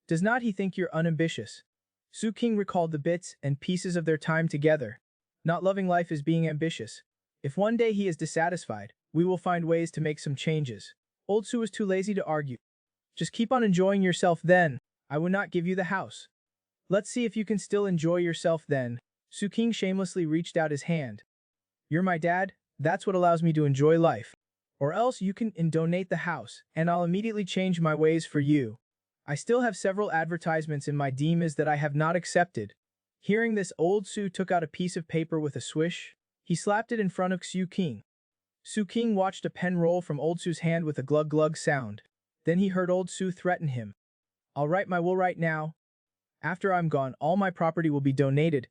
Does not he think you're unambitious? Su King recalled the bits and pieces of their time together. Not loving life is being ambitious. If one day he is dissatisfied, we will find ways to make some changes. Old Su was too lazy to argue. Just keep on enjoying yourself then. I will not give you the house. Let's see if you can still enjoy yourself then. Su King shamelessly reached out his hand. You're my dad, that's what allows me to enjoy life. Or else you can donate the house, and I'll immediately change my ways for you. I still have several advertisements in my DMs that I have not accepted. Hearing this, Old Su took out a piece of paper with a swish. He slapped it in front of Su King. Su King watched a pen roll from Old Su's hand with a glug-glug sound. Then he heard Old Su threaten him. I'll write my will right now. After I'm gone, all my property will be donated.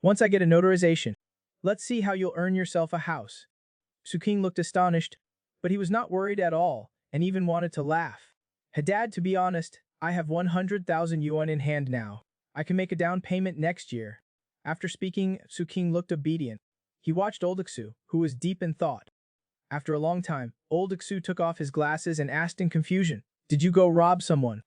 Once I get a notarization. Let's see how you'll earn yourself a house. Su King looked astonished, but he was not worried at all, and even wanted to laugh. Dad, to be honest, I have 100,000 yuan in hand now. I can make a down payment next year. After speaking, Su King looked obedient. He watched Old Iksu, who was deep in thought. After a long time, Old Iksu took off his glasses and asked in confusion, Did you go rob someone?